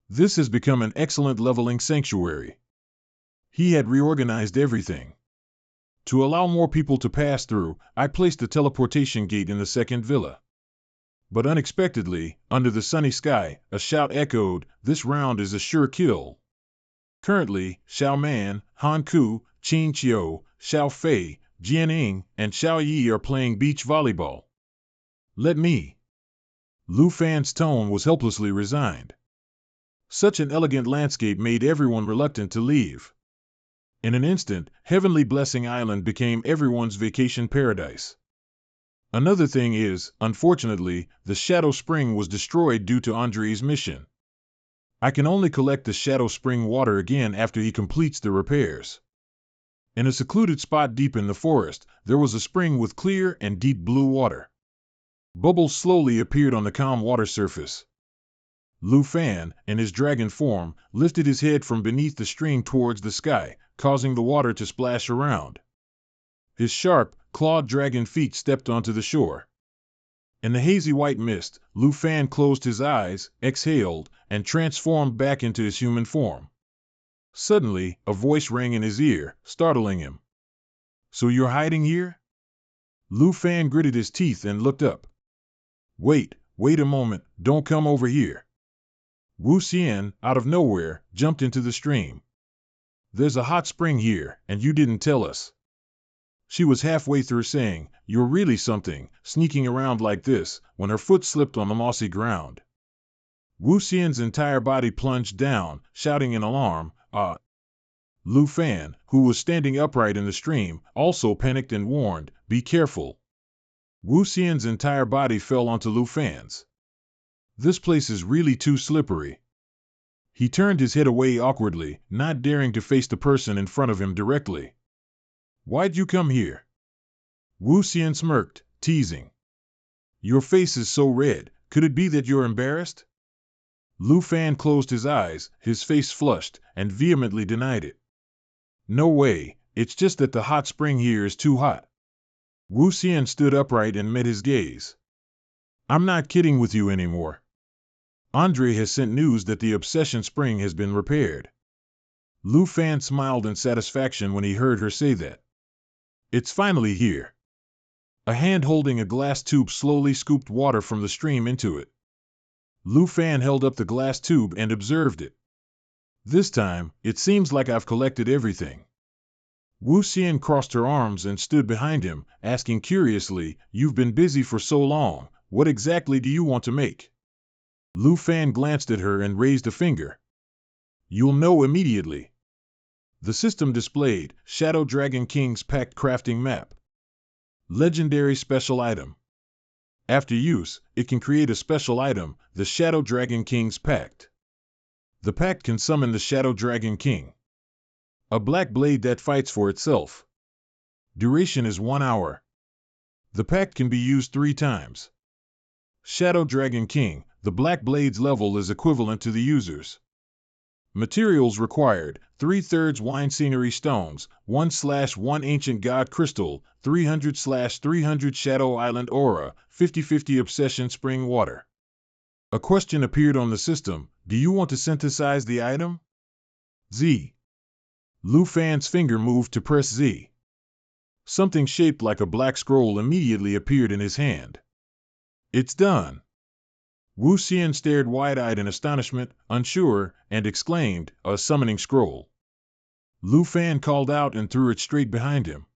This has become an excellent leveling sanctuary. He had reorganized everything. To allow more people to pass through, I placed a teleportation gate in the second villa. But unexpectedly, under the sunny sky, a shout echoed, "This round is a sure kill." Currently, Xiao Man, Han Ku, Qin Qiu, Xiao Fei, Jian Ying, and Xiao Yi are playing beach volleyball. Let me. Lu Fan's tone was helplessly resigned. Such an elegant landscape made everyone reluctant to leave. In an instant, Heavenly Blessing Island became everyone's vacation paradise. Another thing is, unfortunately, the Shadow Spring was destroyed due to Andre's mission. I can only collect the Shadow Spring water again after he completes the repairs. In a secluded spot deep in the forest, there was a spring with clear and deep blue water. Bubbles slowly appeared on the calm water surface. Lu Fan, in his dragon form, lifted his head from beneath the stream towards the sky, causing the water to splash around. His sharp, clawed dragon feet stepped onto the shore. In the hazy white mist, Lu Fan closed his eyes, exhaled, and transformed back into his human form. Suddenly, a voice rang in his ear, startling him. "So you're hiding here?" Lu Fan gritted his teeth and looked up. Wait a moment, don't come over here." Wu Xian, out of nowhere, jumped into the stream. "There's a hot spring here, and you didn't tell us." She was halfway through saying, "You're really something, sneaking around like this," when her foot slipped on the mossy ground. Wu Xian's entire body plunged down, shouting in alarm, "Ah!" Lu Fan, who was standing upright in the stream, also panicked and warned, "Be careful." Wu Xian's entire body fell onto Lu Fan's. "This place is really too slippery." He turned his head away awkwardly, not daring to face the person in front of him directly. "Why'd you come here?" Wu Xian smirked, teasing. "Your face is so red, could it be that you're embarrassed?" Lu Fan closed his eyes, his face flushed, and vehemently denied it. "No way, it's just that the hot spring here is too hot." Wu Xian stood upright and met his gaze. "I'm not kidding with you anymore. Andre has sent news that the Obsession Spring has been repaired." Lu Fan smiled in satisfaction when he heard her say that. "It's finally here." A hand holding a glass tube slowly scooped water from the stream into it. Lu Fan held up the glass tube and observed it. "This time, it seems like I've collected everything." Wu Xian crossed her arms and stood behind him, asking curiously, "You've been busy for so long, what exactly do you want to make?" Lu Fan glanced at her and raised a finger. "You'll know immediately." The system displayed, Shadow Dragon King's Pact Crafting Map. Legendary Special Item. After use, it can create a special item, the Shadow Dragon King's Pact. The pact can summon the Shadow Dragon King. A black blade that fights for itself. Duration is 1 hour. The pact can be used 3 times. Shadow Dragon King, the black blade's level is equivalent to the user's. Materials required, 3/3 wine scenery stones, 1/1 ancient god crystal, 300/300 Shadow Island aura, 50/50 Obsession Spring water. A question appeared on the system, "Do you want to synthesize the item?" Z. Lu Fan's finger moved to press Z. Something shaped like a black scroll immediately appeared in his hand. "It's done." Wu Xian stared wide-eyed in astonishment, unsure, and exclaimed, "A summoning scroll." Lu Fan called out and threw it straight behind him.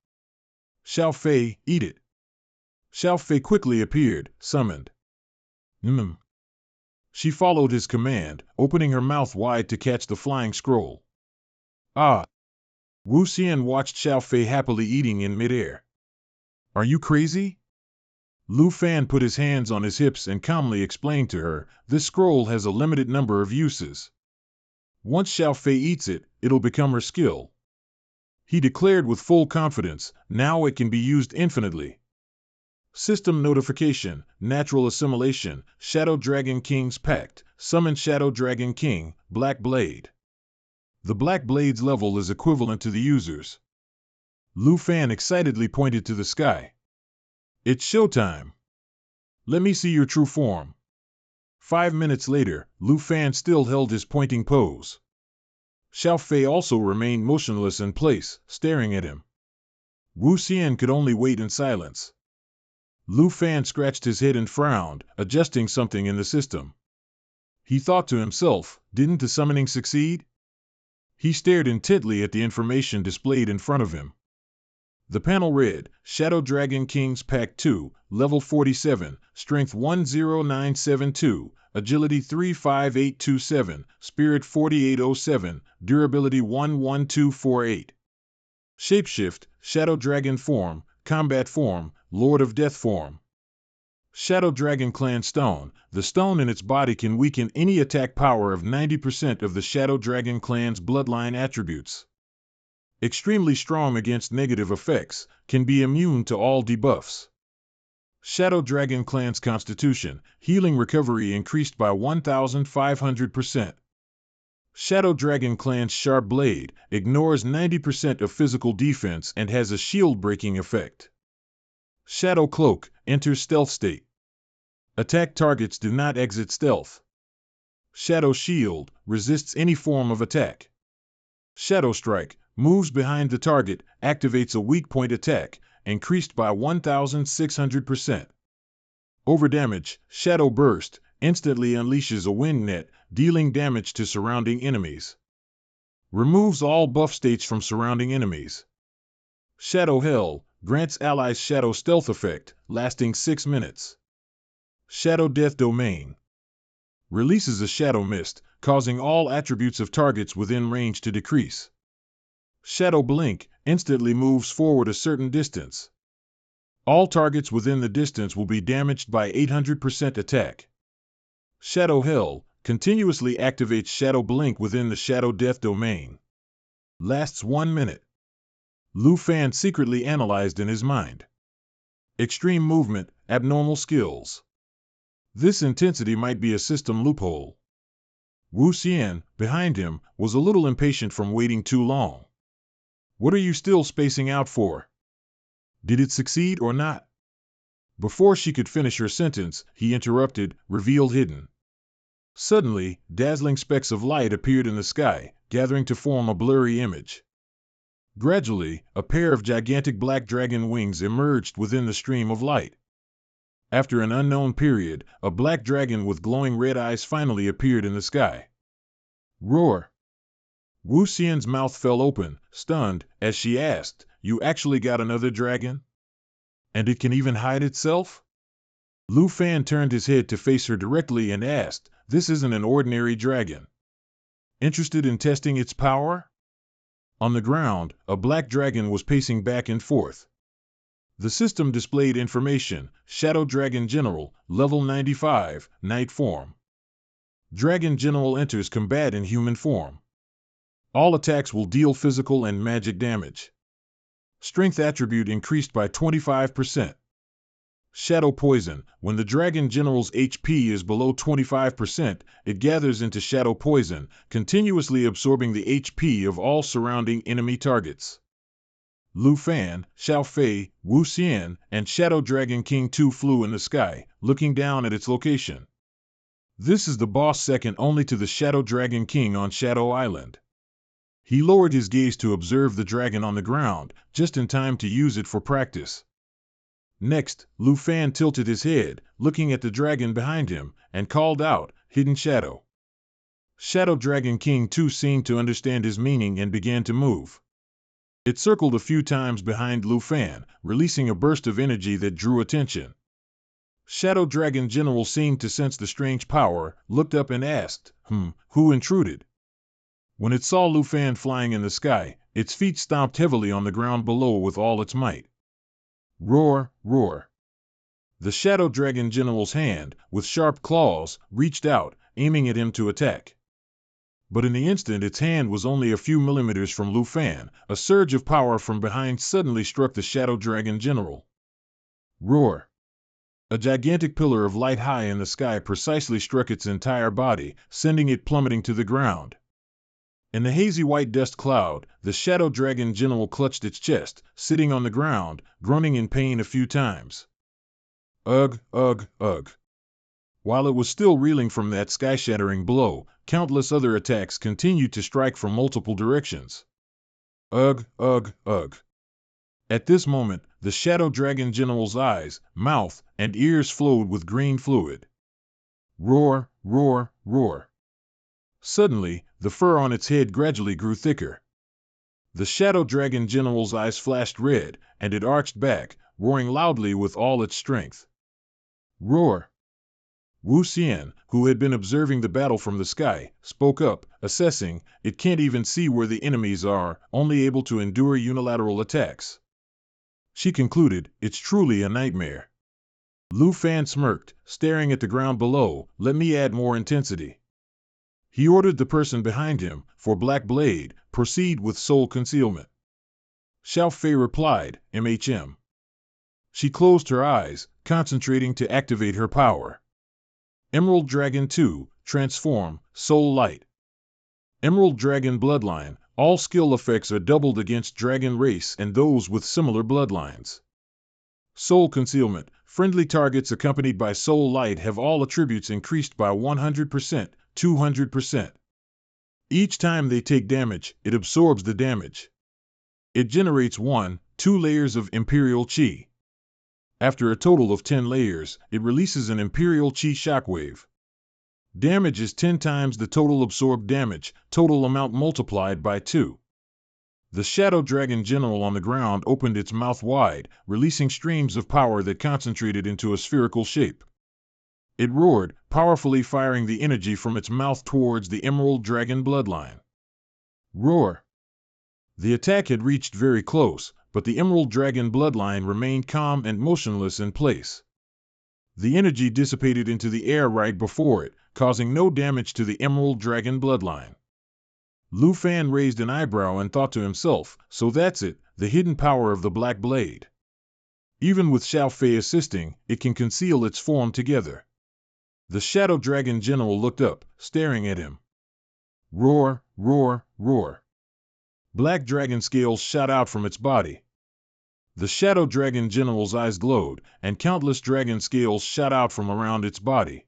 "Xiao Fei, eat it." Xiao Fei quickly appeared, summoned. She followed his command, opening her mouth wide to catch the flying scroll. Ah! Wu Xian watched Xiao Fei happily eating in midair. Are you crazy? Lu Fan put his hands on his hips and calmly explained to her, this scroll has a limited number of uses. Once Xiao Fei eats it, it'll become her skill. He declared with full confidence, now it can be used infinitely. System notification, natural assimilation, Shadow Dragon King's Pact, summon Shadow Dragon King, Black Blade. The Black Blade's level is equivalent to the user's. Lu Fan excitedly pointed to the sky. It's showtime. Let me see your true form. 5 minutes later, Lu Fan still held his pointing pose. Xiao Fei also remained motionless in place, staring at him. Wu Xian could only wait in silence. Lu Fan scratched his head and frowned, adjusting something in the system. He thought to himself, didn't the summoning succeed? He stared intently at the information displayed in front of him. The panel read, Shadow Dragon King's Pact 2, Level 47, Strength 10972, Agility 35827, Spirit 4807, Durability 11248. Shapeshift, Shadow Dragon Form, Combat Form, Lord of Death Form. Shadow Dragon Clan Stone, the stone in its body can weaken any attack power of 90% of the Shadow Dragon Clan's bloodline attributes. Extremely strong against negative effects, can be immune to all debuffs. Shadow Dragon Clan's Constitution, healing recovery increased by 1,500%. Shadow Dragon Clan's Sharp Blade, ignores 90% of physical defense and has a shield-breaking effect. Shadow Cloak, enters stealth state. Attack targets do not exit stealth. Shadow Shield, resists any form of attack. Shadow Strike, moves behind the target, activates a weak point attack, increased by 1,600%. Overdamage, Shadow Burst, instantly unleashes a wind net, dealing damage to surrounding enemies. Removes all buff states from surrounding enemies. Shadow Hell, grants allies Shadow Stealth effect, lasting 6 minutes. Shadow Death Domain. Releases a Shadow Mist, causing all attributes of targets within range to decrease. Shadow Blink, instantly moves forward a certain distance. All targets within the distance will be damaged by 800% attack. Shadow Hell, continuously activates Shadow Blink within the Shadow Death domain. Lasts 1 minute. Lu Fan secretly analyzed in his mind. Extreme movement, abnormal skills. This intensity might be a system loophole. Wu Xian, behind him, was a little impatient from waiting too long. What are you still spacing out for? Did it succeed or not? Before she could finish her sentence, he interrupted, revealed hidden. Suddenly, dazzling specks of light appeared in the sky, gathering to form a blurry image. Gradually, a pair of gigantic black dragon wings emerged within the stream of light. After an unknown period, a black dragon with glowing red eyes finally appeared in the sky. Roar! Wu Xian's mouth fell open, stunned, as she asked, You actually got another dragon? And it can even hide itself? Lu Fan turned his head to face her directly and asked, This isn't an ordinary dragon. Interested in testing its power? On the ground, a black dragon was pacing back and forth. The system displayed information, Shadow Dragon General, Level 95, Night Form. Dragon General enters combat in human form. All attacks will deal physical and magic damage. Strength attribute increased by 25%. Shadow Poison. When the Dragon General's HP is below 25%, it gathers into Shadow Poison, continuously absorbing the HP of all surrounding enemy targets. Lu Fan, Xiao Fei, Wu Xian, and Shadow Dragon King 2 flew in the sky, looking down at its location. This is the boss second only to the Shadow Dragon King on Shadow Island. He lowered his gaze to observe the dragon on the ground, just in time to use it for practice. Next, Lu Fan tilted his head, looking at the dragon behind him, and called out, Hidden Shadow. Shadow Dragon King 2 seemed to understand his meaning and began to move. It circled a few times behind Lu Fan, releasing a burst of energy that drew attention. Shadow Dragon General seemed to sense the strange power, looked up and asked, who intruded? When it saw Lu Fan flying in the sky, its feet stomped heavily on the ground below with all its might. Roar, roar. The Shadow Dragon General's hand, with sharp claws, reached out, aiming at him to attack. But in the instant its hand was only a few millimeters from Lu Fan, a surge of power from behind suddenly struck the Shadow Dragon General. Roar. A gigantic pillar of light high in the sky precisely struck its entire body, sending it plummeting to the ground. In the hazy white dust cloud, the Shadow Dragon General clutched its chest, sitting on the ground, groaning in pain a few times. Ugh, ugh, ugh. While it was still reeling from that sky-shattering blow, countless other attacks continued to strike from multiple directions. Ugh, ugh, ugh. At this moment, the Shadow Dragon General's eyes, mouth, and ears flowed with green fluid. Roar, roar, roar. Suddenly, the fur on its head gradually grew thicker. The Shadow Dragon General's eyes flashed red, and it arched back, roaring loudly with all its strength. Roar. Wu Xian, who had been observing the battle from the sky, spoke up, assessing, it can't even see where the enemies are, only able to endure unilateral attacks. She concluded, it's truly a nightmare. Lu Fan smirked, staring at the ground below, let me add more intensity. He ordered the person behind him, for Black Blade, proceed with soul concealment. Xiao Fei replied, MHM. She closed her eyes, concentrating to activate her power. Emerald Dragon 2, transform, soul light. Emerald Dragon bloodline, all skill effects are doubled against dragon race and those with similar bloodlines. Soul concealment, friendly targets accompanied by soul light have all attributes increased by 100%, 200%. Each time they take damage, it absorbs the damage. It generates 1, 2 layers of Imperial Qi. After a total of 10 layers, it releases an Imperial Qi shockwave. Damage is 10 times the total absorbed damage, total amount multiplied by 2. The Shadow Dragon General on the ground opened its mouth wide, releasing streams of power that concentrated into a spherical shape. It roared, powerfully firing the energy from its mouth towards the Emerald Dragon bloodline. Roar. The attack had reached very close, but the Emerald Dragon bloodline remained calm and motionless in place. The energy dissipated into the air right before it, causing no damage to the Emerald Dragon bloodline. Lu Fan raised an eyebrow and thought to himself, so that's it, the hidden power of the Black Blade. Even with Xiao Fei assisting, it can conceal its form together. The Shadow Dragon General looked up, staring at him. Roar, roar, roar. Black dragon scales shot out from its body. The Shadow Dragon General's eyes glowed, and countless dragon scales shot out from around its body.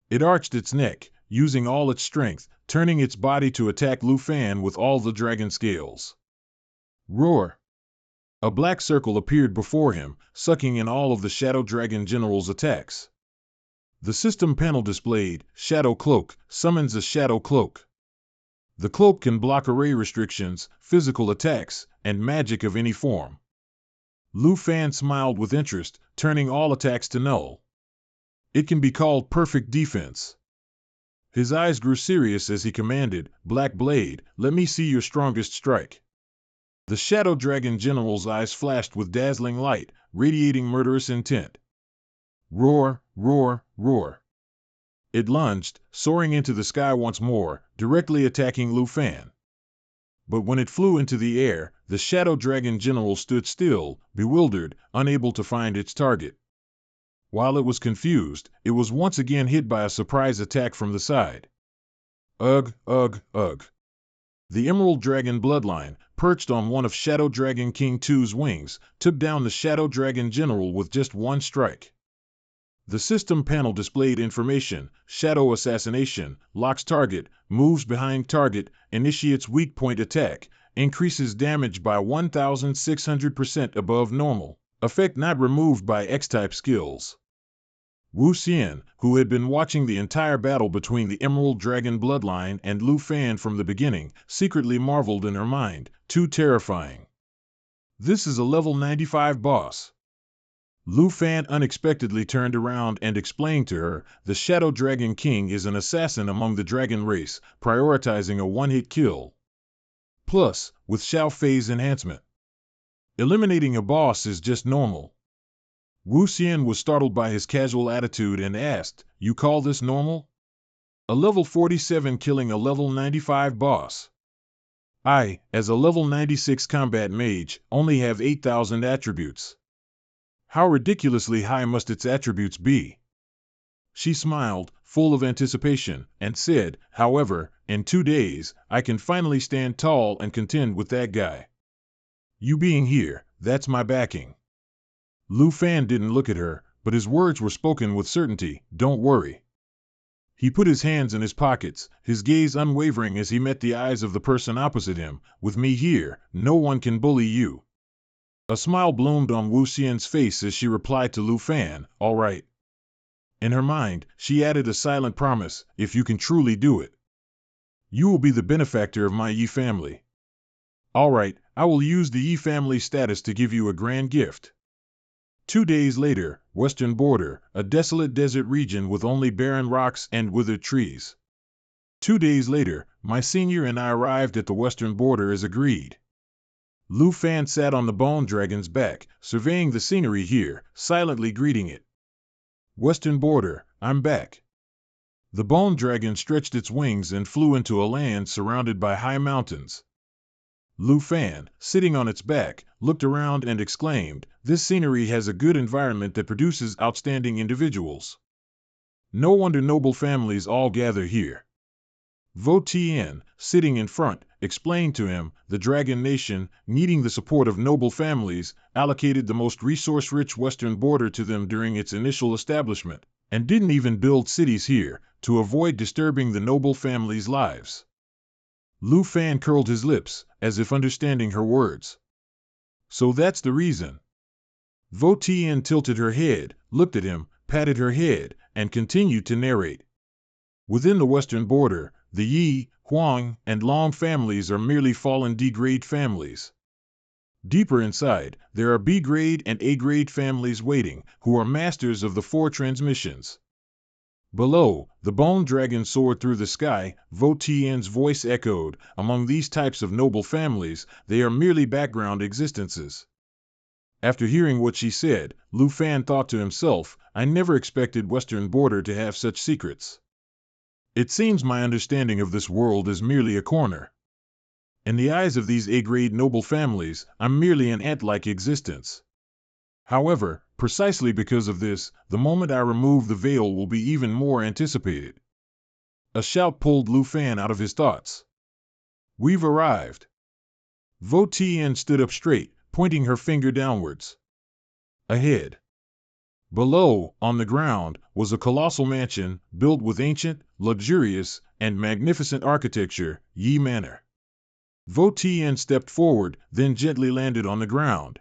It arched its neck, using all its strength, turning its body to attack Lu Fan with all the dragon scales. Roar. A black circle appeared before him, sucking in all of the Shadow Dragon General's attacks. The system panel displayed, Shadow Cloak, summons a Shadow Cloak. The cloak can block array restrictions, physical attacks, and magic of any form. Lu Fan smiled with interest, turning all attacks to null. It can be called perfect defense. His eyes grew serious as he commanded, Black Blade, let me see your strongest strike. The Shadow Dragon General's eyes flashed with dazzling light, radiating murderous intent. Roar, roar, roar. It lunged, soaring into the sky once more, directly attacking Lu Fan. But when it flew into the air, the Shadow Dragon General stood still, bewildered, unable to find its target. While it was confused, it was once again hit by a surprise attack from the side. Ugh, ugh, ugh. The Emerald Dragon bloodline, perched on one of Shadow Dragon King 2's wings, took down the Shadow Dragon General with just one strike. The system panel displayed information, Shadow Assassination, locks target, moves behind target, initiates weak point attack, increases damage by 1,600% above normal, effect not removed by X-type skills. Wu Xian, who had been watching the entire battle between the Emerald Dragon bloodline and Lu Fan from the beginning, secretly marveled in her mind, too terrifying. This is a level 95 boss. Lu Fan unexpectedly turned around and explained to her, the Shadow Dragon King is an assassin among the dragon race, prioritizing a one-hit kill. Plus, with Xiao Fei's enhancement, eliminating a boss is just normal. Wu Xian was startled by his casual attitude and asked, "You call this normal? A level 47 killing a level 95 boss? I, as a level 96 combat mage, only have 8,000 attributes. How ridiculously high must its attributes be?" She smiled, full of anticipation, and said, "However, in 2 days, I can finally stand tall and contend with that guy. You being here, that's my backing." Lu Fan didn't look at her, but his words were spoken with certainty. "Don't worry." He put his hands in his pockets, his gaze unwavering as he met the eyes of the person opposite him. "With me here, no one can bully you." A smile bloomed on Wu Xian's face as she replied to Lu Fan, "All right." In her mind, she added a silent promise, "If you can truly do it, you will be the benefactor of my Yi family." "All right, I will use the Yi family status to give you a grand gift." 2 days later, Western Border, a desolate desert region with only barren rocks and withered trees. 2 days later, my senior and I arrived at the Western Border as agreed. Lu Fan sat on the bone dragon's back, surveying the scenery here, silently greeting it. "Western Border, I'm back." The bone dragon stretched its wings and flew into a land surrounded by high mountains. Lu Fan, sitting on its back, looked around and exclaimed, "This scenery has a good environment that produces outstanding individuals. No wonder noble families all gather here." Vo Tien, sitting in front, explained to him, "The Dragon Nation, needing the support of noble families, allocated the most resource-rich Western Border to them during its initial establishment, and didn't even build cities here, to avoid disturbing the noble families' lives." Lu Fan curled his lips, as if understanding her words. "So that's the reason." Vo Tien tilted her head, looked at him, patted her head, and continued to narrate. "Within the Western Border, the Yi, Huang, and Long families are merely fallen D-grade families. Deeper inside, there are B-grade and A-grade families waiting, who are masters of the 4 transmissions. Below, the bone dragon soared through the sky. Vo Tien's voice echoed, "Among these types of noble families, they are merely background existences." After hearing what she said, Lu Fan thought to himself, "I never expected Western Border to have such secrets. It seems my understanding of this world is merely a corner. In the eyes of these A-grade noble families, I'm merely an ant-like existence. However, precisely because of this, the moment I remove the veil will be even more anticipated." A shout pulled Lu Fan out of his thoughts. "We've arrived." Vo Tien stood up straight, pointing her finger downwards. Ahead, below, on the ground, was a colossal mansion, built with ancient, luxurious, and magnificent architecture, Yi Manor. Vo Tien stepped forward, then gently landed on the ground.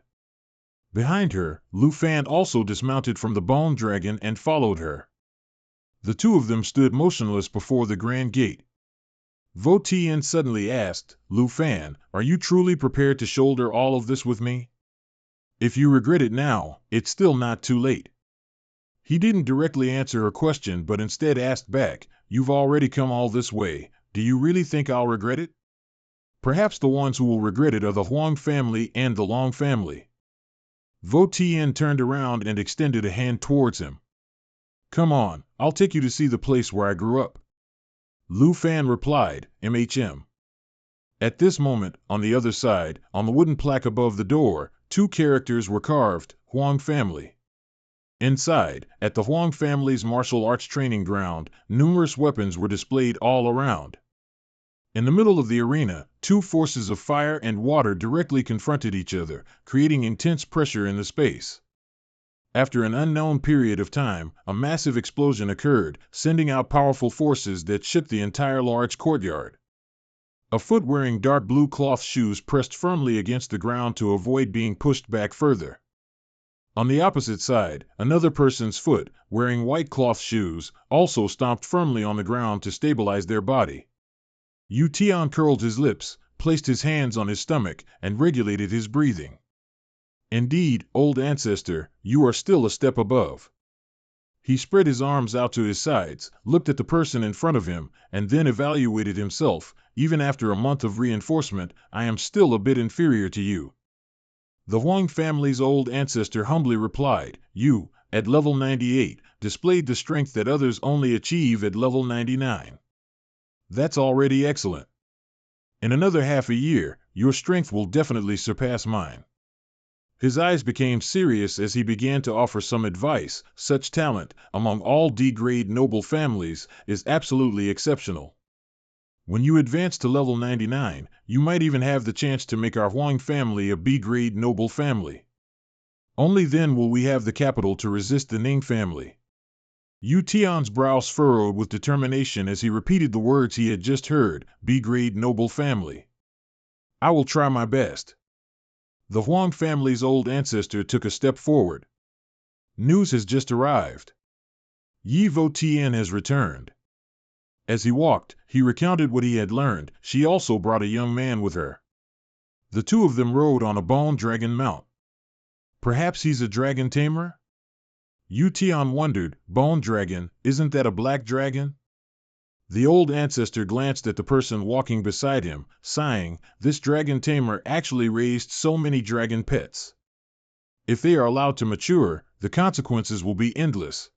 Behind her, Lu Fan also dismounted from the bone dragon and followed her. The two of them stood motionless before the grand gate. Vo Tien suddenly asked, "Lu Fan, are you truly prepared to shoulder all of this with me? If you regret it now, it's still not too late." He didn't directly answer her question but instead asked back, "You've already come all this way, do you really think I'll regret it?" "Perhaps the ones who will regret it are the Huang family and the Long family." Vo Tien turned around and extended a hand towards him. "Come on, I'll take you to see the place where I grew up." Lu Fan replied, "MHM." At this moment, on the other side, on the wooden plaque above the door, 2 characters were carved, "Huang family." Inside, at the Huang family's martial arts training ground, numerous weapons were displayed all around. In the middle of the arena, 2 forces of fire and water directly confronted each other, creating intense pressure in the space. After an unknown period of time, a massive explosion occurred, sending out powerful forces that shook the entire large courtyard. A foot wearing dark blue cloth shoes pressed firmly against the ground to avoid being pushed back further. On the opposite side, another person's foot, wearing white cloth shoes, also stomped firmly on the ground to stabilize their body. Yu Tian curled his lips, placed his hands on his stomach, and regulated his breathing. Indeed, old ancestor, you are still a step above. He spread his arms out to his sides, looked at the person in front of him, and then evaluated himself. Even after a month of reinforcement, I am still a bit inferior to you. The Huang family's old ancestor humbly replied, you, at level 98, displayed the strength that others only achieve at level 99. That's already excellent. In another half a year, your strength will definitely surpass mine. His eyes became serious as he began to offer some advice. Such talent, among all D-grade noble families, is absolutely exceptional. When you advance to level 99, you might even have the chance to make our Huang family a B-grade noble family. Only then will we have the capital to resist the Ning family. Yu Tian's brows furrowed with determination as he repeated the words he had just heard, B-grade noble family. I will try my best. The Huang family's old ancestor took a step forward. News has just arrived. Yi Vo Tian has returned. As he walked, he recounted what he had learned. She also brought a young man with her. The two of them rode on a bone dragon mount. Perhaps he's a dragon tamer? Yu Tian wondered. Bone dragon, isn't that a black dragon? The old ancestor glanced at the person walking beside him, sighing. This dragon tamer actually raised so many dragon pets. If they are allowed to mature, the consequences will be endless.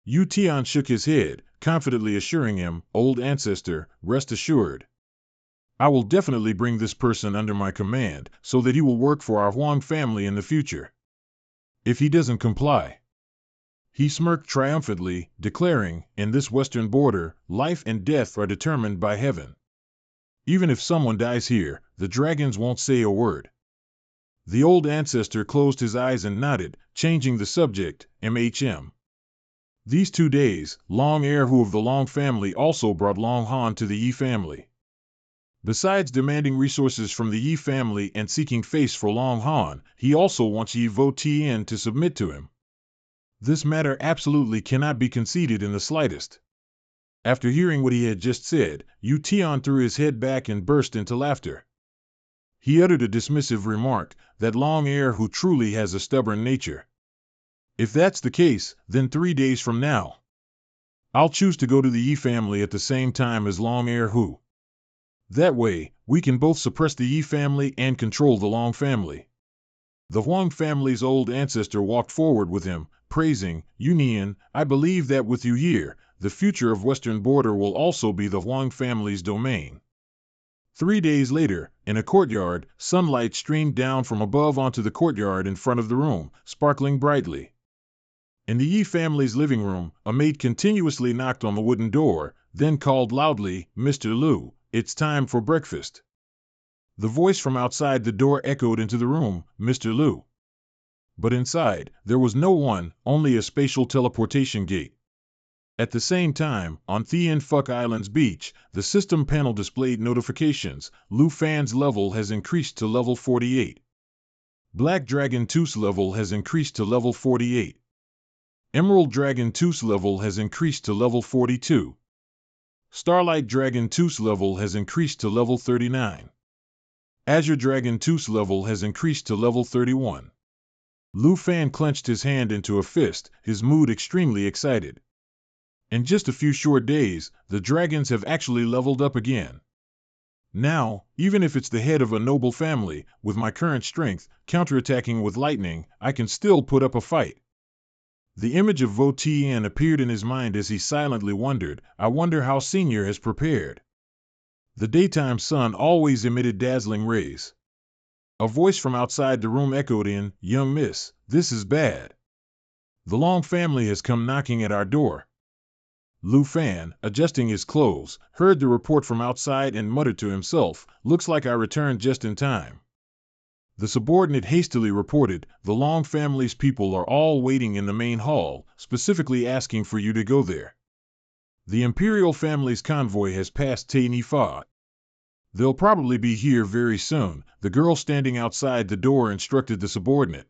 Yu Tian shook his head, confidently assuring him, old ancestor, rest assured. I will definitely bring this person under my command, so that he will work for our Huang family in the future. If he doesn't comply. He smirked triumphantly, declaring, in this western border, life and death are determined by heaven. Even if someone dies here, the dragons won't say a word. The old ancestor closed his eyes and nodded, changing the subject, MHM. These 2 days, Long Erhu of the Long family also brought Long Han to the Yi family. Besides demanding resources from the Yi family and seeking face for Long Han, he also wants Yi Vo Tien to submit to him. This matter absolutely cannot be conceded in the slightest. After hearing what he had just said, Yu Tian threw his head back and burst into laughter. He uttered a dismissive remark, that Long Erhu truly has a stubborn nature. If that's the case, then 3 days from now, I'll choose to go to the Yi family at the same time as Long Erhu. That way, we can both suppress the Yi family and control the Long family. The Huang family's old ancestor walked forward with him, praising, Union, I believe that with you here, the future of Western Border will also be the Huang family's domain. 3 days later, in a courtyard, sunlight streamed down from above onto the courtyard in front of the room, sparkling brightly. In the Yi family's living room, a maid continuously knocked on the wooden door, then called loudly, Mr. Liu, it's time for breakfast. The voice from outside the door echoed into the room, Mr. Liu. But inside, there was no one, only a spatial teleportation gate. At the same time, on Thien Phuc Island's beach, the system panel displayed notifications. Lu Fan's level has increased to level 48. Black Dragon Tooth's level has increased to level 48. Emerald Dragon Tooth's level has increased to level 42. Starlight Dragon Tooth's level has increased to level 39. Azure Dragon Tooth's level has increased to level 31. Lu Fan clenched his hand into a fist, his mood extremely excited. In just a few short days, the dragons have actually leveled up again. Now, even if it's the head of a noble family, with my current strength, counterattacking with lightning, I can still put up a fight. The image of Vo Tien appeared in his mind as he silently wondered, I wonder how Senior has prepared. The daytime sun always emitted dazzling rays. A voice from outside the room echoed in, Young miss, this is bad. The Long family has come knocking at our door. Lu Fan, adjusting his clothes, heard the report from outside and muttered to himself, looks like I returned just in time. The subordinate hastily reported, the Long family's people are all waiting in the main hall, specifically asking for you to go there. The Imperial family's convoy has passed Te Ni Fa. They'll probably be here very soon, the girl standing outside the door instructed the subordinate.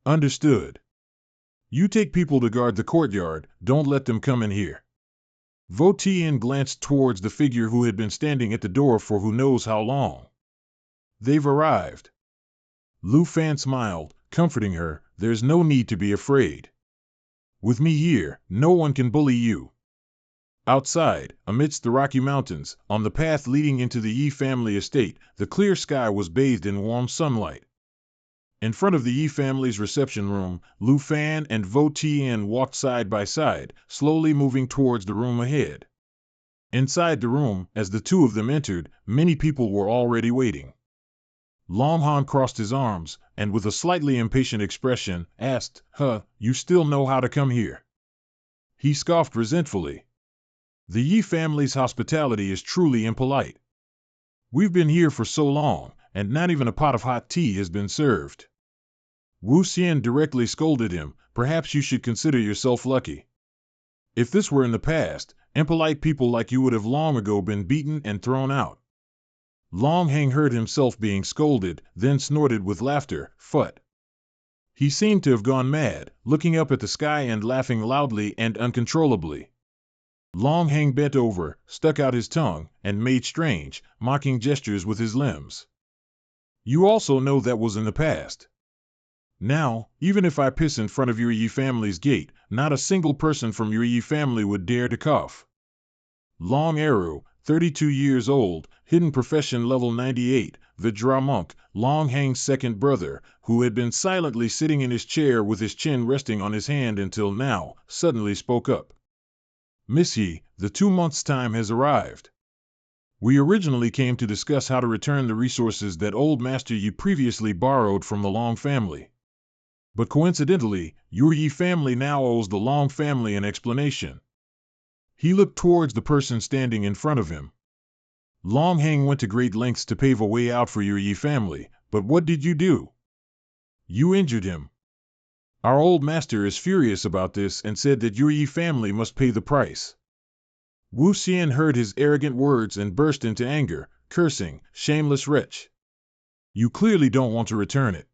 Understood. You take people to guard the courtyard, don't let them come in here. Vo Tien glanced towards the figure who had been standing at the door for who knows how long. They've arrived. Lu Fan smiled, comforting her. There's no need to be afraid. With me here, no one can bully you. Outside, amidst the Rocky Mountains, on the path leading into the Yi family estate, the clear sky was bathed in warm sunlight. In front of the Yi family's reception room, Lu Fan and Vo Tian walked side by side, slowly moving towards the room ahead. Inside the room, as the two of them entered, many people were already waiting. Long Han crossed his arms, and with a slightly impatient expression, asked, you still know how to come here? He scoffed resentfully. The Yi family's hospitality is truly impolite. We've been here for so long, and not even a pot of hot tea has been served. Wu Xian directly scolded him. Perhaps you should consider yourself lucky. If this were in the past, impolite people like you would have long ago been beaten and thrown out. Long Hang heard himself being scolded, then snorted with laughter. Phut. He seemed to have gone mad, looking up at the sky and laughing loudly and uncontrollably. Long Hang bent over, stuck out his tongue, and made strange, mocking gestures with his limbs. You also know that was in the past. Now, even if I piss in front of your Yi family's gate, not a single person from your Yi family would dare to cough. Long Arrow, 32 years old, hidden profession level 98, Vajra monk, Long Hang's second brother, who had been silently sitting in his chair with his chin resting on his hand until now, suddenly spoke up. Miss Yi, the 2 months' time has arrived. We originally came to discuss how to return the resources that old Master Yi previously borrowed from the Long family. But coincidentally, your Yi family now owes the Long family an explanation. He looked towards the person standing in front of him. Long Hang went to great lengths to pave a way out for your Yi family, but what did you do? You injured him. Our old master is furious about this and said that your Yi family must pay the price. Wu Xian heard his arrogant words and burst into anger, cursing, shameless wretch. You clearly don't want to return it.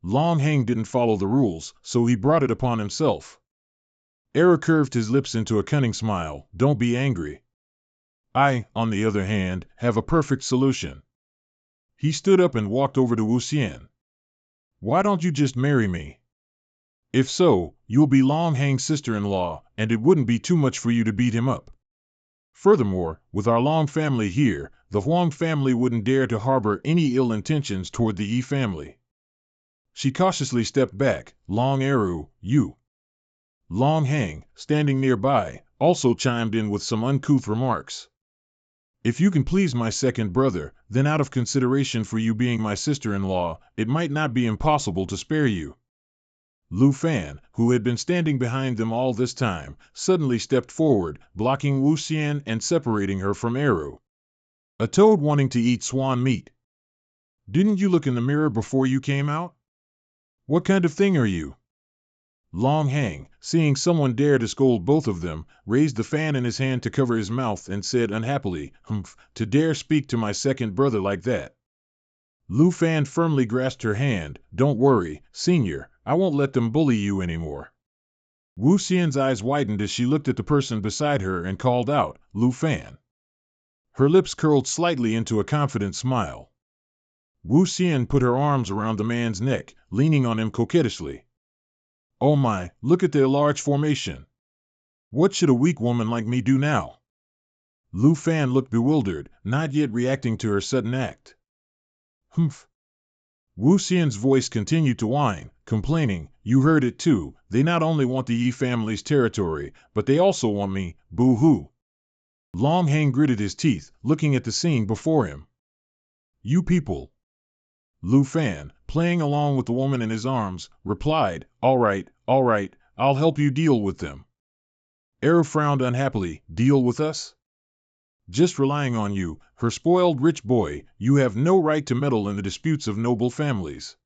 Long Hang didn't follow the rules, so he brought it upon himself. Era curved his lips into a cunning smile. Don't be angry. I, on the other hand, have a perfect solution. He stood up and walked over to Wu Xian. Why don't you just marry me? If so, you'll be Long Hang's sister-in-law, and it wouldn't be too much for you to beat him up. Furthermore, with our Long family here, the Huang family wouldn't dare to harbor any ill intentions toward the Yi family. She cautiously stepped back. Long Arrow, you. Long Hang, standing nearby, also chimed in with some uncouth remarks. If you can please my second brother, then out of consideration for you being my sister-in-law, it might not be impossible to spare you. Lu Fan, who had been standing behind them all this time, suddenly stepped forward, blocking Wu Xian and separating her from Eru. A toad wanting to eat swan meat. Didn't you look in the mirror before you came out? What kind of thing are you? Long Hang, seeing someone dare to scold both of them, raised the fan in his hand to cover his mouth and said unhappily, Humph, to dare speak to my second brother like that. Lu Fan firmly grasped her hand. Don't worry, senior, I won't let them bully you anymore. Wu Xian's eyes widened as she looked at the person beside her and called out, Lu Fan. Her lips curled slightly into a confident smile. Wu Xian put her arms around the man's neck, leaning on him coquettishly. Oh my, look at their large formation. What should a weak woman like me do now? Lu Fan looked bewildered, not yet reacting to her sudden act. Humph. Wu Xian's voice continued to whine, complaining, you heard it too, they not only want the Yi family's territory, but they also want me, boo-hoo. Long Hang gritted his teeth, looking at the scene before him. You people. Lu Fan, playing along with the woman in his arms, replied, all right, I'll help you deal with them. Eru frowned unhappily, deal with us? Just relying on you, her spoiled rich boy, you have no right to meddle in the disputes of noble families.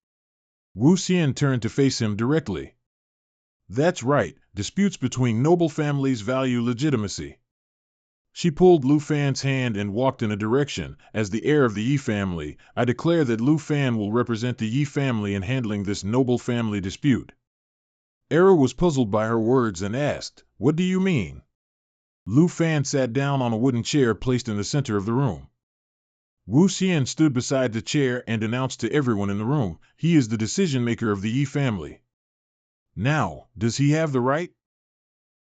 Wu Xian turned to face him directly. That's right, disputes between noble families value legitimacy. She pulled Lu Fan's hand and walked in a direction. As the heir of the Yi family, I declare that Lu Fan will represent the Yi family in handling this noble family dispute. Era was puzzled by her words and asked, what do you mean? Lu Fan sat down on a wooden chair placed in the center of the room. Wu Xian stood beside the chair and announced to everyone in the room, he is the decision-maker of the Yi family. Now, does he have the right?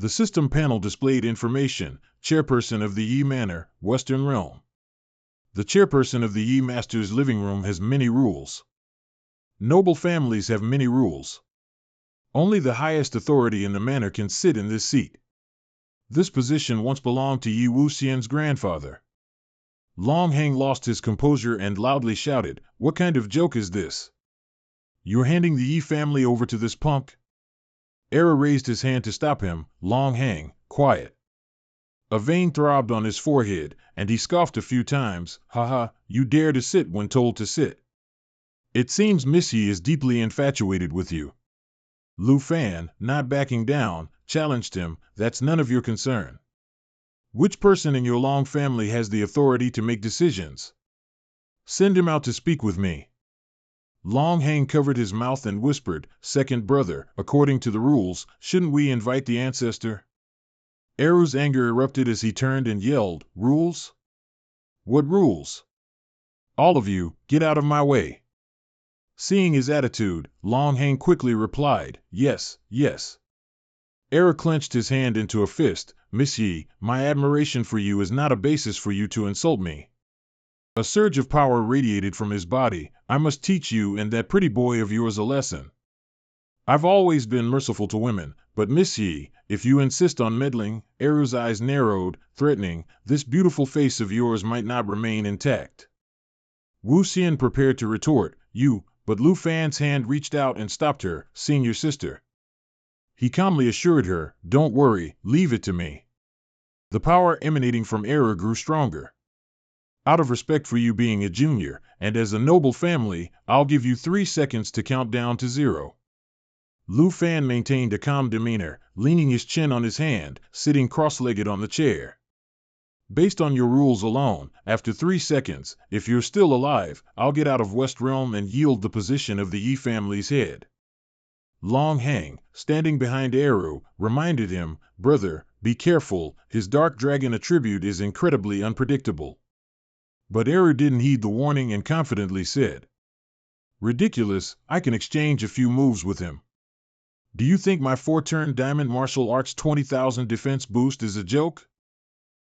The system panel displayed information, chairperson of the Yi Manor, Western Realm. The chairperson of the Yi Master's living room has many rules. Noble families have many rules. Only the highest authority in the manor can sit in this seat. This position once belonged to Yi Wuxian's grandfather. Long Heng lost his composure and loudly shouted, "What kind of joke is this? You're handing the Yi family over to this punk?" Era raised his hand to stop him. Long Heng, quiet. A vein throbbed on his forehead, and he scoffed a few times. "Haha, you dare to sit when told to sit. It seems Miss Yi is deeply infatuated with you." Lu Fan, not backing down, challenged him, "That's none of your concern. Which person in your Long family has the authority to make decisions? Send him out to speak with me." Long Heng covered his mouth and whispered, "Second brother, according to the rules, shouldn't we invite the ancestor?" Eru's anger erupted as he turned and yelled, "Rules? What rules? All of you, get out of my way." Seeing his attitude, Long Heng quickly replied, "Yes, yes." Era clenched his hand into a fist. "Miss Yi, my admiration for you is not a basis for you to insult me." A surge of power radiated from his body. "I must teach you and that pretty boy of yours a lesson. I've always been merciful to women, but Miss Yi, if you insist on meddling," Eru's eyes narrowed, threatening, "this beautiful face of yours might not remain intact." Wu Xian prepared to retort, but Lu Fan's hand reached out and stopped her, "Senior sister." He calmly assured her, "Don't worry, leave it to me." The power emanating from Era grew stronger. "Out of respect for you being a junior, and as a noble family, I'll give you 3 seconds to count down to 0. Lu Fan maintained a calm demeanor, leaning his chin on his hand, sitting cross-legged on the chair. "Based on your rules alone, after 3 seconds, if you're still alive, I'll get out of West Realm and yield the position of the Yi family's head." Long Heng, standing behind Eru, reminded him, "Brother, be careful, his dark dragon attribute is incredibly unpredictable." But Eru didn't heed the warning and confidently said, "Ridiculous, I can exchange a few moves with him. Do you think my 4-turn Diamond Martial Arts 20,000 defense boost is a joke?"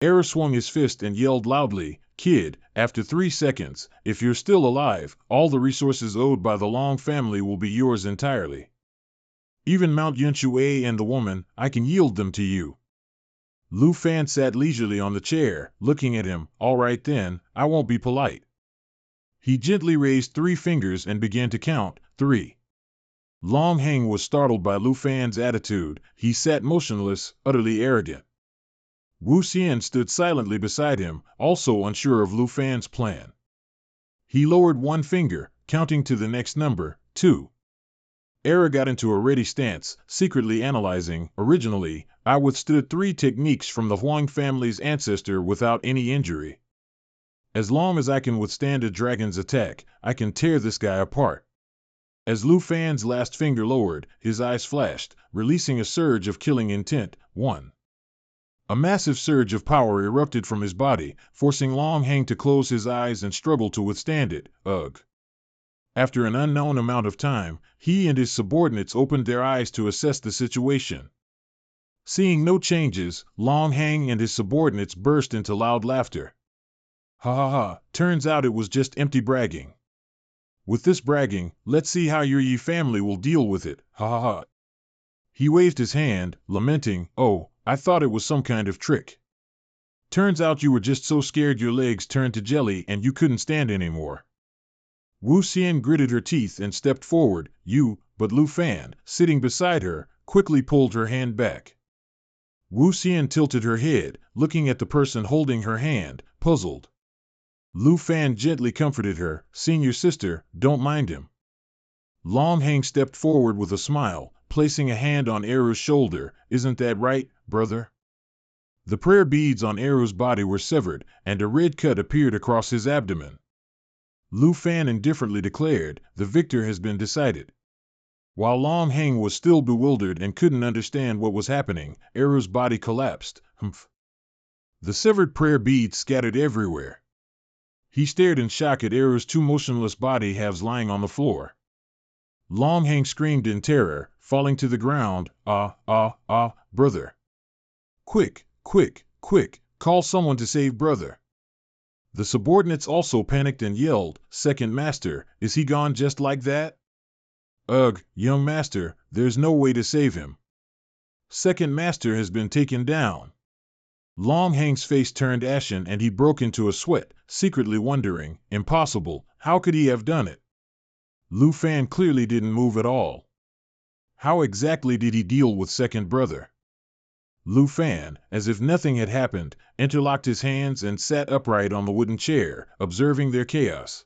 Eru swung his fist and yelled loudly, "Kid, after 3 seconds, if you're still alive, all the resources owed by the Long family will be yours entirely. Even Mount Yunshui and the woman, I can yield them to you." Lu Fan sat leisurely on the chair, looking at him. "All right then, I won't be polite." He gently raised 3 fingers and began to count, 3. Long Heng was startled by Lu Fan's attitude. He sat motionless, utterly arrogant. Wu Xian stood silently beside him, also unsure of Lu Fan's plan. He lowered 1 finger, counting to the next number, 2. Era got into a ready stance, secretly analyzing. "Originally, I withstood 3 techniques from the Huang family's ancestor without any injury. As long as I can withstand a dragon's attack, I can tear this guy apart." As Lu Fan's last finger lowered, his eyes flashed, releasing a surge of killing intent. 1. A massive surge of power erupted from his body, forcing Long Heng to close his eyes and struggle to withstand it. Ugh. After an unknown amount of time, he and his subordinates opened their eyes to assess the situation. Seeing no changes, Long Heng and his subordinates burst into loud laughter. "Ha ha ha, turns out it was just empty bragging. With this bragging, let's see how your Yi family will deal with it, ha ha ha." He waved his hand, lamenting, "Oh, I thought it was some kind of trick. Turns out you were just so scared your legs turned to jelly and you couldn't stand anymore." Wu Xian gritted her teeth and stepped forward. But Lu Fan, sitting beside her, quickly pulled her hand back. Wu Xian tilted her head, looking at the person holding her hand, puzzled. Lu Fan gently comforted her, "Senior sister, don't mind him." Long Heng stepped forward with a smile, placing a hand on Eru's shoulder. "Isn't that right, brother?" The prayer beads on Eru's body were severed, and a red cut appeared across his abdomen. Lu Fan indifferently declared, "The victor has been decided." While Long Heng was still bewildered and couldn't understand what was happening, Eru's body collapsed. Humph. The severed prayer beads scattered everywhere. He stared in shock at Error's two motionless body halves lying on the floor. Long Hang screamed in terror, falling to the ground. Brother. Quick, quick, quick, call someone to save brother. The subordinates also panicked and yelled, Second Master, is he gone just like that? Ugh, young master, there's no way to save him. Second Master has been taken down. Long Hang's face turned ashen and he broke into a sweat, secretly wondering, impossible, how could he have done it? Lu Fan clearly didn't move at all. How exactly did he deal with second brother? Lu Fan, as if nothing had happened, interlocked his hands and sat upright on the wooden chair, observing their chaos.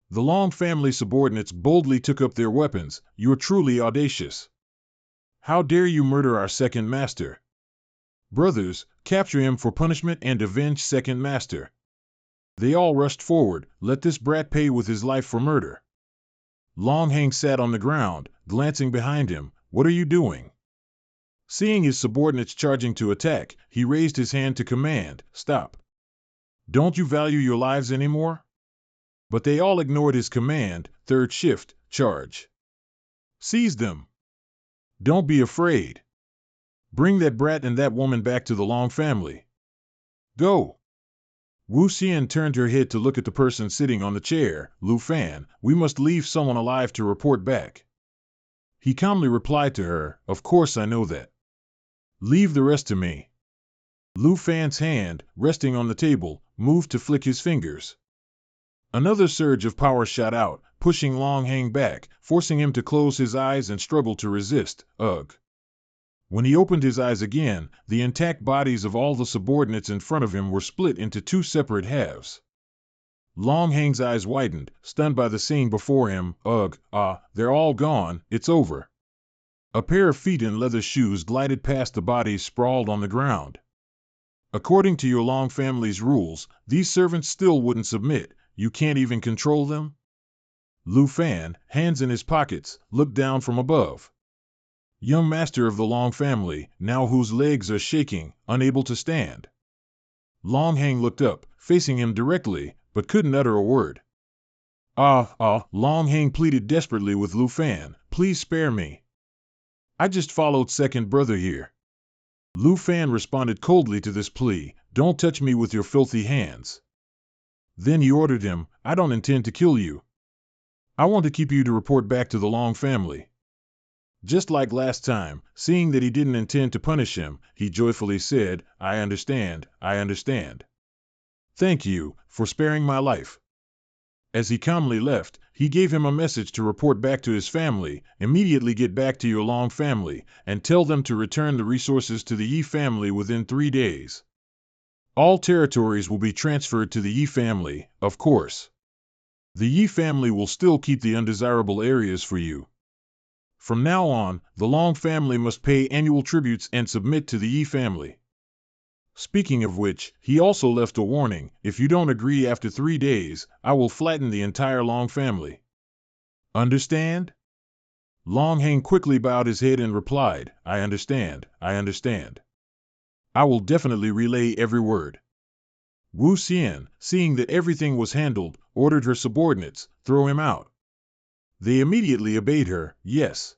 The Long family subordinates boldly took up their weapons. You're truly audacious. How dare you murder our second master? Brothers, capture him for punishment and avenge second master. They all rushed forward. Let this brat pay with his life for murder. Long Hang sat on the ground, glancing behind him. What are you doing? Seeing his subordinates charging to attack, he raised his hand to command, Stop. Don't you value your lives anymore? But they all ignored his command. Third shift, charge. Seize them. Don't be afraid. Bring that brat and that woman back to the Long family. Go. Wu Xian turned her head to look at the person sitting on the chair. Lu Fan, we must leave someone alive to report back. He calmly replied to her, Of course I know that. Leave the rest to me. Lu Fan's hand, resting on the table, moved to flick his fingers. Another surge of power shot out, pushing Long Hang back, forcing him to close his eyes and struggle to resist. Ugh. When he opened his eyes again, the intact bodies of all the subordinates in front of him were split into two separate halves. Long Hang's eyes widened, stunned by the scene before him. Ugh, they're all gone, it's over. A pair of feet in leather shoes glided past the bodies sprawled on the ground. According to your Long family's rules, these servants still wouldn't submit. You can't even control them? Lu Fan, hands in his pockets, looked down from above. Young master of the Long family, now whose legs are shaking, unable to stand. Long Hang looked up, facing him directly, but couldn't utter a word. Long Hang pleaded desperately with Lu Fan, please spare me. I just followed second brother here. Lu Fan responded coldly to this plea, don't touch me with your filthy hands. Then he ordered him, I don't intend to kill you. I want to keep you to report back to the Long family. Just like last time, seeing that he didn't intend to punish him, he joyfully said, I understand. Thank you for sparing my life. As he calmly left, he gave him a message to report back to his family, immediately get back to your Long family, and tell them to return the resources to the Yi family within 3 days. All territories will be transferred to the Yi family, of course. The Yi family will still keep the undesirable areas for you. From now on, the Long family must pay annual tributes and submit to the Yi family. Speaking of which, he also left a warning, if you don't agree after 3 days, I will flatten the entire Long family. Understand? Long Hang quickly bowed his head and replied, I understand. I will definitely relay every word. Wu Xian, seeing that everything was handled, ordered her subordinates, throw him out. They immediately obeyed her, yes.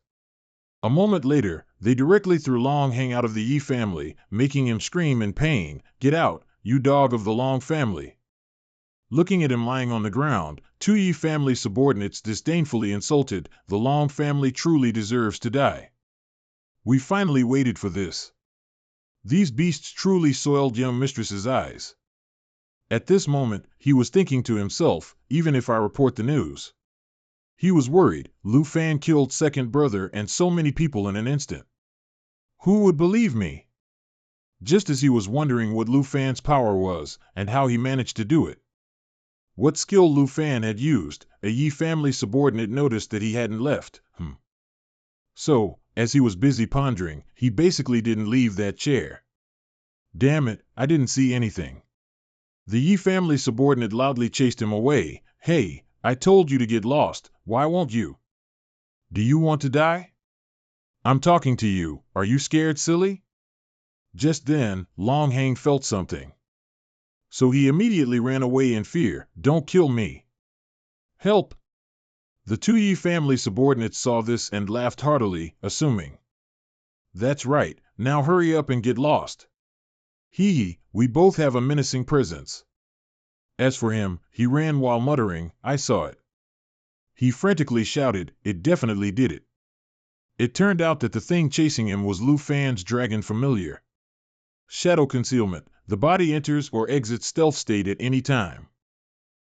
A moment later, they directly threw Long Hang out of the Yi family, making him scream in pain, Get out, you dog of the Long family. Looking at him lying on the ground, two Yi family subordinates disdainfully insulted, the Long family truly deserves to die. We finally waited for this. These beasts truly soiled young mistress's eyes. At this moment, he was thinking to himself, even if I report the news. He was worried, Lu Fan killed second brother and so many people in an instant. Who would believe me? Just as he was wondering what Lu Fan's power was, and how he managed to do it. What skill Lu Fan had used, a Yi family subordinate noticed that he hadn't left. So, as he was busy pondering, he basically didn't leave that chair. Damn it, I didn't see anything. The Yi family subordinate loudly chased him away. Hey, I told you to get lost, why won't you? Do you want to die? I'm talking to you, are you scared, silly? Just then, Long Hang felt something. So he immediately ran away in fear. Don't kill me. Help! The two Yi family subordinates saw this and laughed heartily, assuming. That's right, now hurry up and get lost. Hee, we both have a menacing presence. As for him, he ran while muttering, I saw it. He frantically shouted, it definitely did it. It turned out that the thing chasing him was Lu Fan's dragon familiar. Shadow concealment. The body enters or exits stealth state at any time.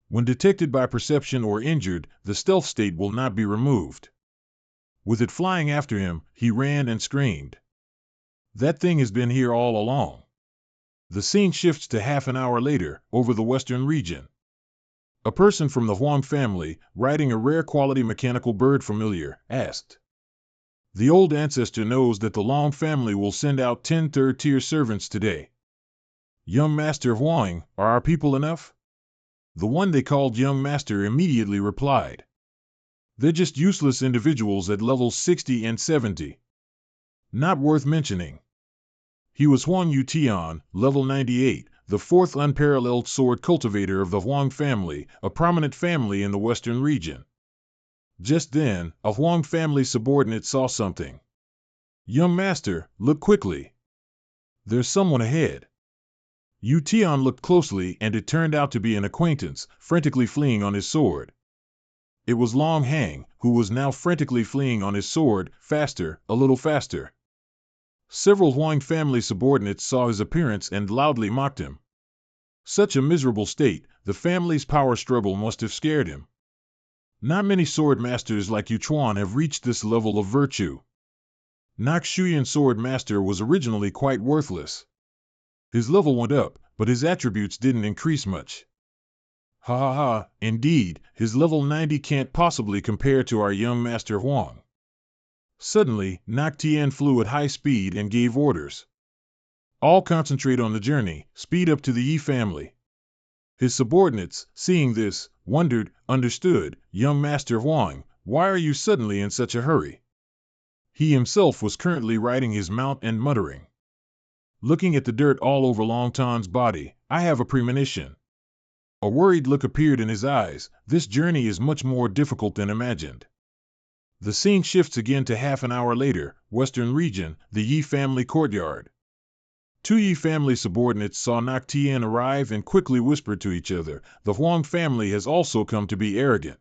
When detected by perception or injured, the stealth state will not be removed. With it flying after him, he ran and screamed. That thing has been here all along. The scene shifts to half an hour later, over the western region. A person from the Huang family, riding a rare quality mechanical bird familiar, asked. The old ancestor knows that the Long family will send out 10 third-tier servants today. Young Master Huang, are our people enough? The one they called Young Master immediately replied. They're just useless individuals at levels 60 and 70. Not worth mentioning. He was Huang Yutian, level 98, the fourth unparalleled sword cultivator of the Huang family, a prominent family in the western region. Just then, a Huang family subordinate saw something. Young Master, look quickly. There's someone ahead. Yutian looked closely and it turned out to be an acquaintance, frantically fleeing on his sword. It was Long Hang, who was now frantically fleeing on his sword, faster, a little faster. Several Huang family subordinates saw his appearance and loudly mocked him. Such a miserable state, the family's power struggle must have scared him. Not many sword masters like Yuchuan have reached this level of virtue. Nak Shuyan sword master was originally quite worthless. His level went up, but his attributes didn't increase much. Ha ha ha, indeed, his level 90 can't possibly compare to our young Master Huang. Suddenly, Nak Tien flew at high speed and gave orders. All concentrate on the journey, speed up to the Yi family. His subordinates, seeing this, wondered, understood, young Master Huang, why are you suddenly in such a hurry? He himself was currently riding his mount and muttering. Looking at the dirt all over Long Tan's body, I have a premonition. A worried look appeared in his eyes. This journey is much more difficult than imagined. The scene shifts again to half an hour later, western region, the Yi family courtyard. Two Yi family subordinates saw Nak Tien arrive and quickly whispered to each other, the Huang family has also come to be arrogant.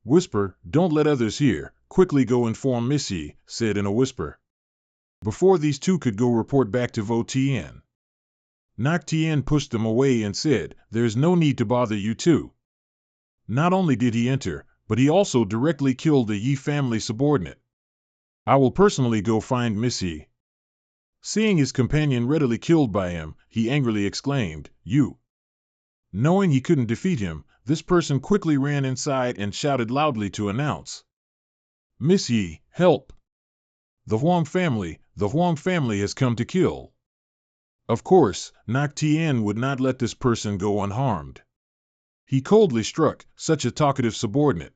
Whisper, don't let others hear, quickly go inform Miss Yi, said in a whisper. Before these two could go report back to Vo Tien. Nak Tien pushed them away and said, there's no need to bother you two. Not only did he enter, but he also directly killed the Yi family subordinate. I will personally go find Miss Yi. Seeing his companion readily killed by him, he angrily exclaimed, you. Knowing he couldn't defeat him, this person quickly ran inside and shouted loudly to announce. Miss Yi, help! The Huang family has come to kill. Of course, Nak Tien would not let this person go unharmed. He coldly struck such a talkative subordinate.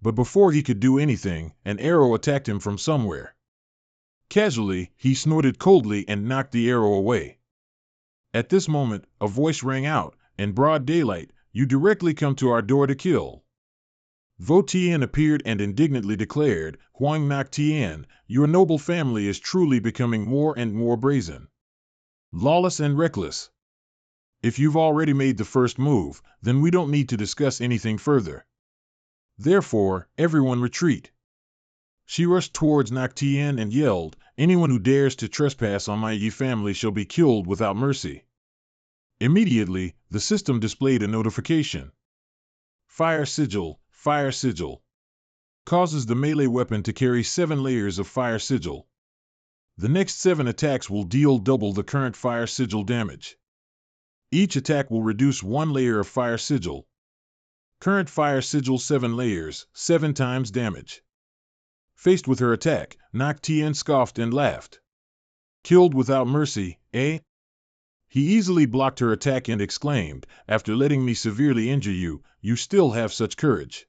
But before he could do anything, an arrow attacked him from somewhere. Casually, he snorted coldly and knocked the arrow away. At this moment, a voice rang out, in broad daylight, you directly come to our door to kill. Vo Tien appeared and indignantly declared, Huang Nak Tien, your noble family is truly becoming more and more brazen. Lawless and reckless. If you've already made the first move, then we don't need to discuss anything further. Therefore, everyone retreat. She rushed towards Nak Tien and yelled, anyone who dares to trespass on my Yi family shall be killed without mercy. Immediately, the system displayed a notification. Fire sigil, fire sigil. Causes the melee weapon to carry 7 layers of fire sigil. The next 7 attacks will deal double the current fire sigil damage. Each attack will reduce 1 layer of fire sigil. Current fire sigil 7 layers, 7 times damage. Faced with her attack, Nak Tien scoffed and laughed. Killed without mercy, eh? He easily blocked her attack and exclaimed, after letting me severely injure you, you still have such courage.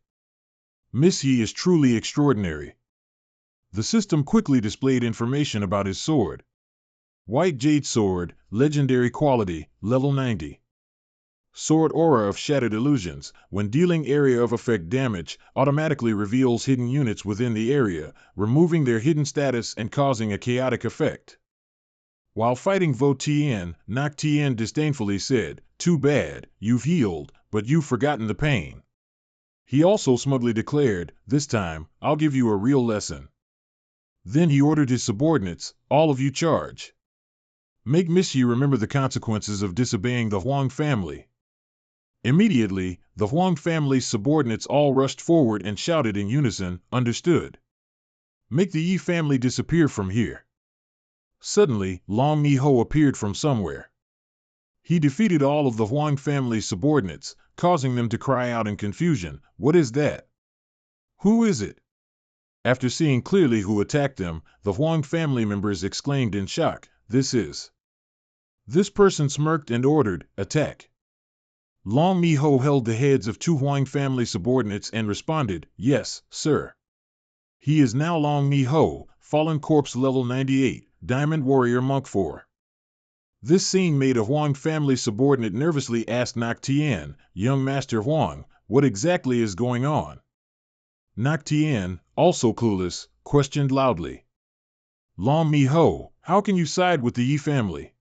Miss Yi is truly extraordinary. The system quickly displayed information about his sword. White Jade Sword, Legendary Quality, Level 90. Sword Aura of Shattered Illusions. When dealing area of effect damage, automatically reveals hidden units within the area, removing their hidden status and causing a chaotic effect. While fighting Vo Tien, Nak Tien disdainfully said, "Too bad, you've healed, but you've forgotten the pain." He also smugly declared, "This time, I'll give you a real lesson." Then he ordered his subordinates, "All of you charge. Make Miss Yi remember the consequences of disobeying the Huang family." Immediately, the Huang family's subordinates all rushed forward and shouted in unison, "Understood. Make the Yi family disappear from here." Suddenly, Long Mi-ho appeared from somewhere. He defeated all of the Huang family's subordinates, causing them to cry out in confusion, "What is that? Who is it?" After seeing clearly who attacked them, the Huang family members exclaimed in shock, "This is..." This person smirked and ordered, "Attack." Long Mi-ho held the heads of 2 Huang family subordinates and responded, "Yes, sir." He is now Long Mi-ho, Fallen Corpse Level 98, Diamond Warrior Monk 4. This scene made a Huang family subordinate nervously ask Nak Tien, "Young Master Huang, what exactly is going on?" Nak Tien, also clueless, questioned loudly, "Long Mi-ho, how can you side with the Yi family?"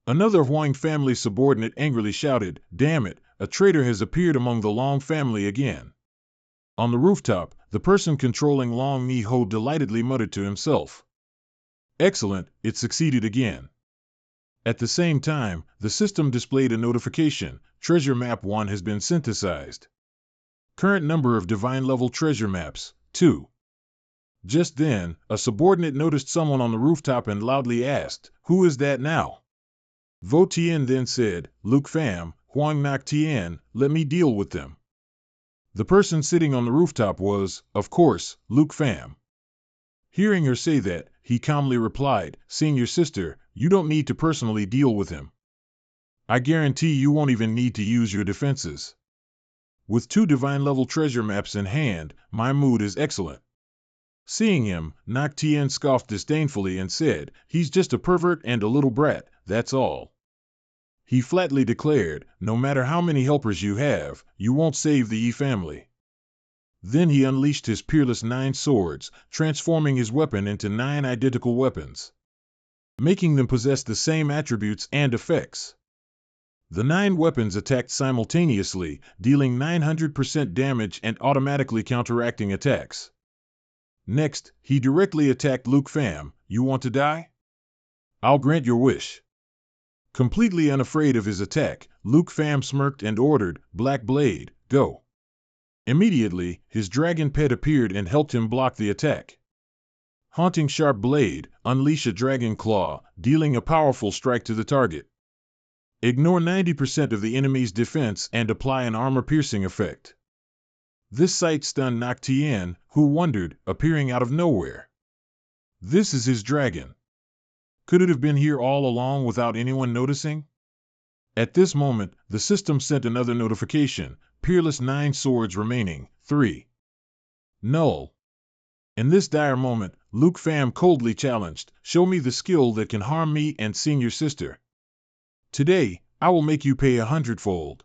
Another Huang family subordinate angrily shouted, "Damn it, a traitor has appeared among the Long family again." On the rooftop, the person controlling Long Mi-ho delightedly muttered to himself, "Excellent, it succeeded again." At the same time, the system displayed a notification, "Treasure Map 1 has been synthesized. Current number of divine level treasure maps, 2. Just then, a subordinate noticed someone on the rooftop and loudly asked, "Who is that now?" Vo Tien then said, "Luke Pham, Huang Nak Tien, let me deal with them." The person sitting on the rooftop was, of course, Luke Pham. Hearing her say that, he calmly replied, "Senior sister, you don't need to personally deal with him. I guarantee you won't even need to use your defenses. With 2 divine level treasure maps in hand, my mood is excellent." Seeing him, Nak Tien scoffed disdainfully and said, "He's just a pervert and a little brat, that's all." He flatly declared, "No matter how many helpers you have, you won't save the Yi family." Then he unleashed his peerless 9 swords, transforming his weapon into 9 identical weapons, making them possess the same attributes and effects. The 9 weapons attacked simultaneously, dealing 900% damage and automatically counteracting attacks. Next, he directly attacked Luke Pham. "You want to die? I'll grant your wish." Completely unafraid of his attack, Luke Pham smirked and ordered, "Black Blade, go." Immediately, his dragon pet appeared and helped him block the attack. Haunting Sharp Blade, unleash a dragon claw, dealing a powerful strike to the target. Ignore 90% of the enemy's defense and apply an armor-piercing effect. This sight stunned Nak Tien, who wondered, appearing out of nowhere. This is his dragon. Could it have been here all along without anyone noticing? At this moment, the system sent another notification, "Peerless 9 swords remaining, 3. Null." In this dire moment, Luke Pham coldly challenged, "Show me the skill that can harm me and senior sister. Today, I will make you pay 100-fold."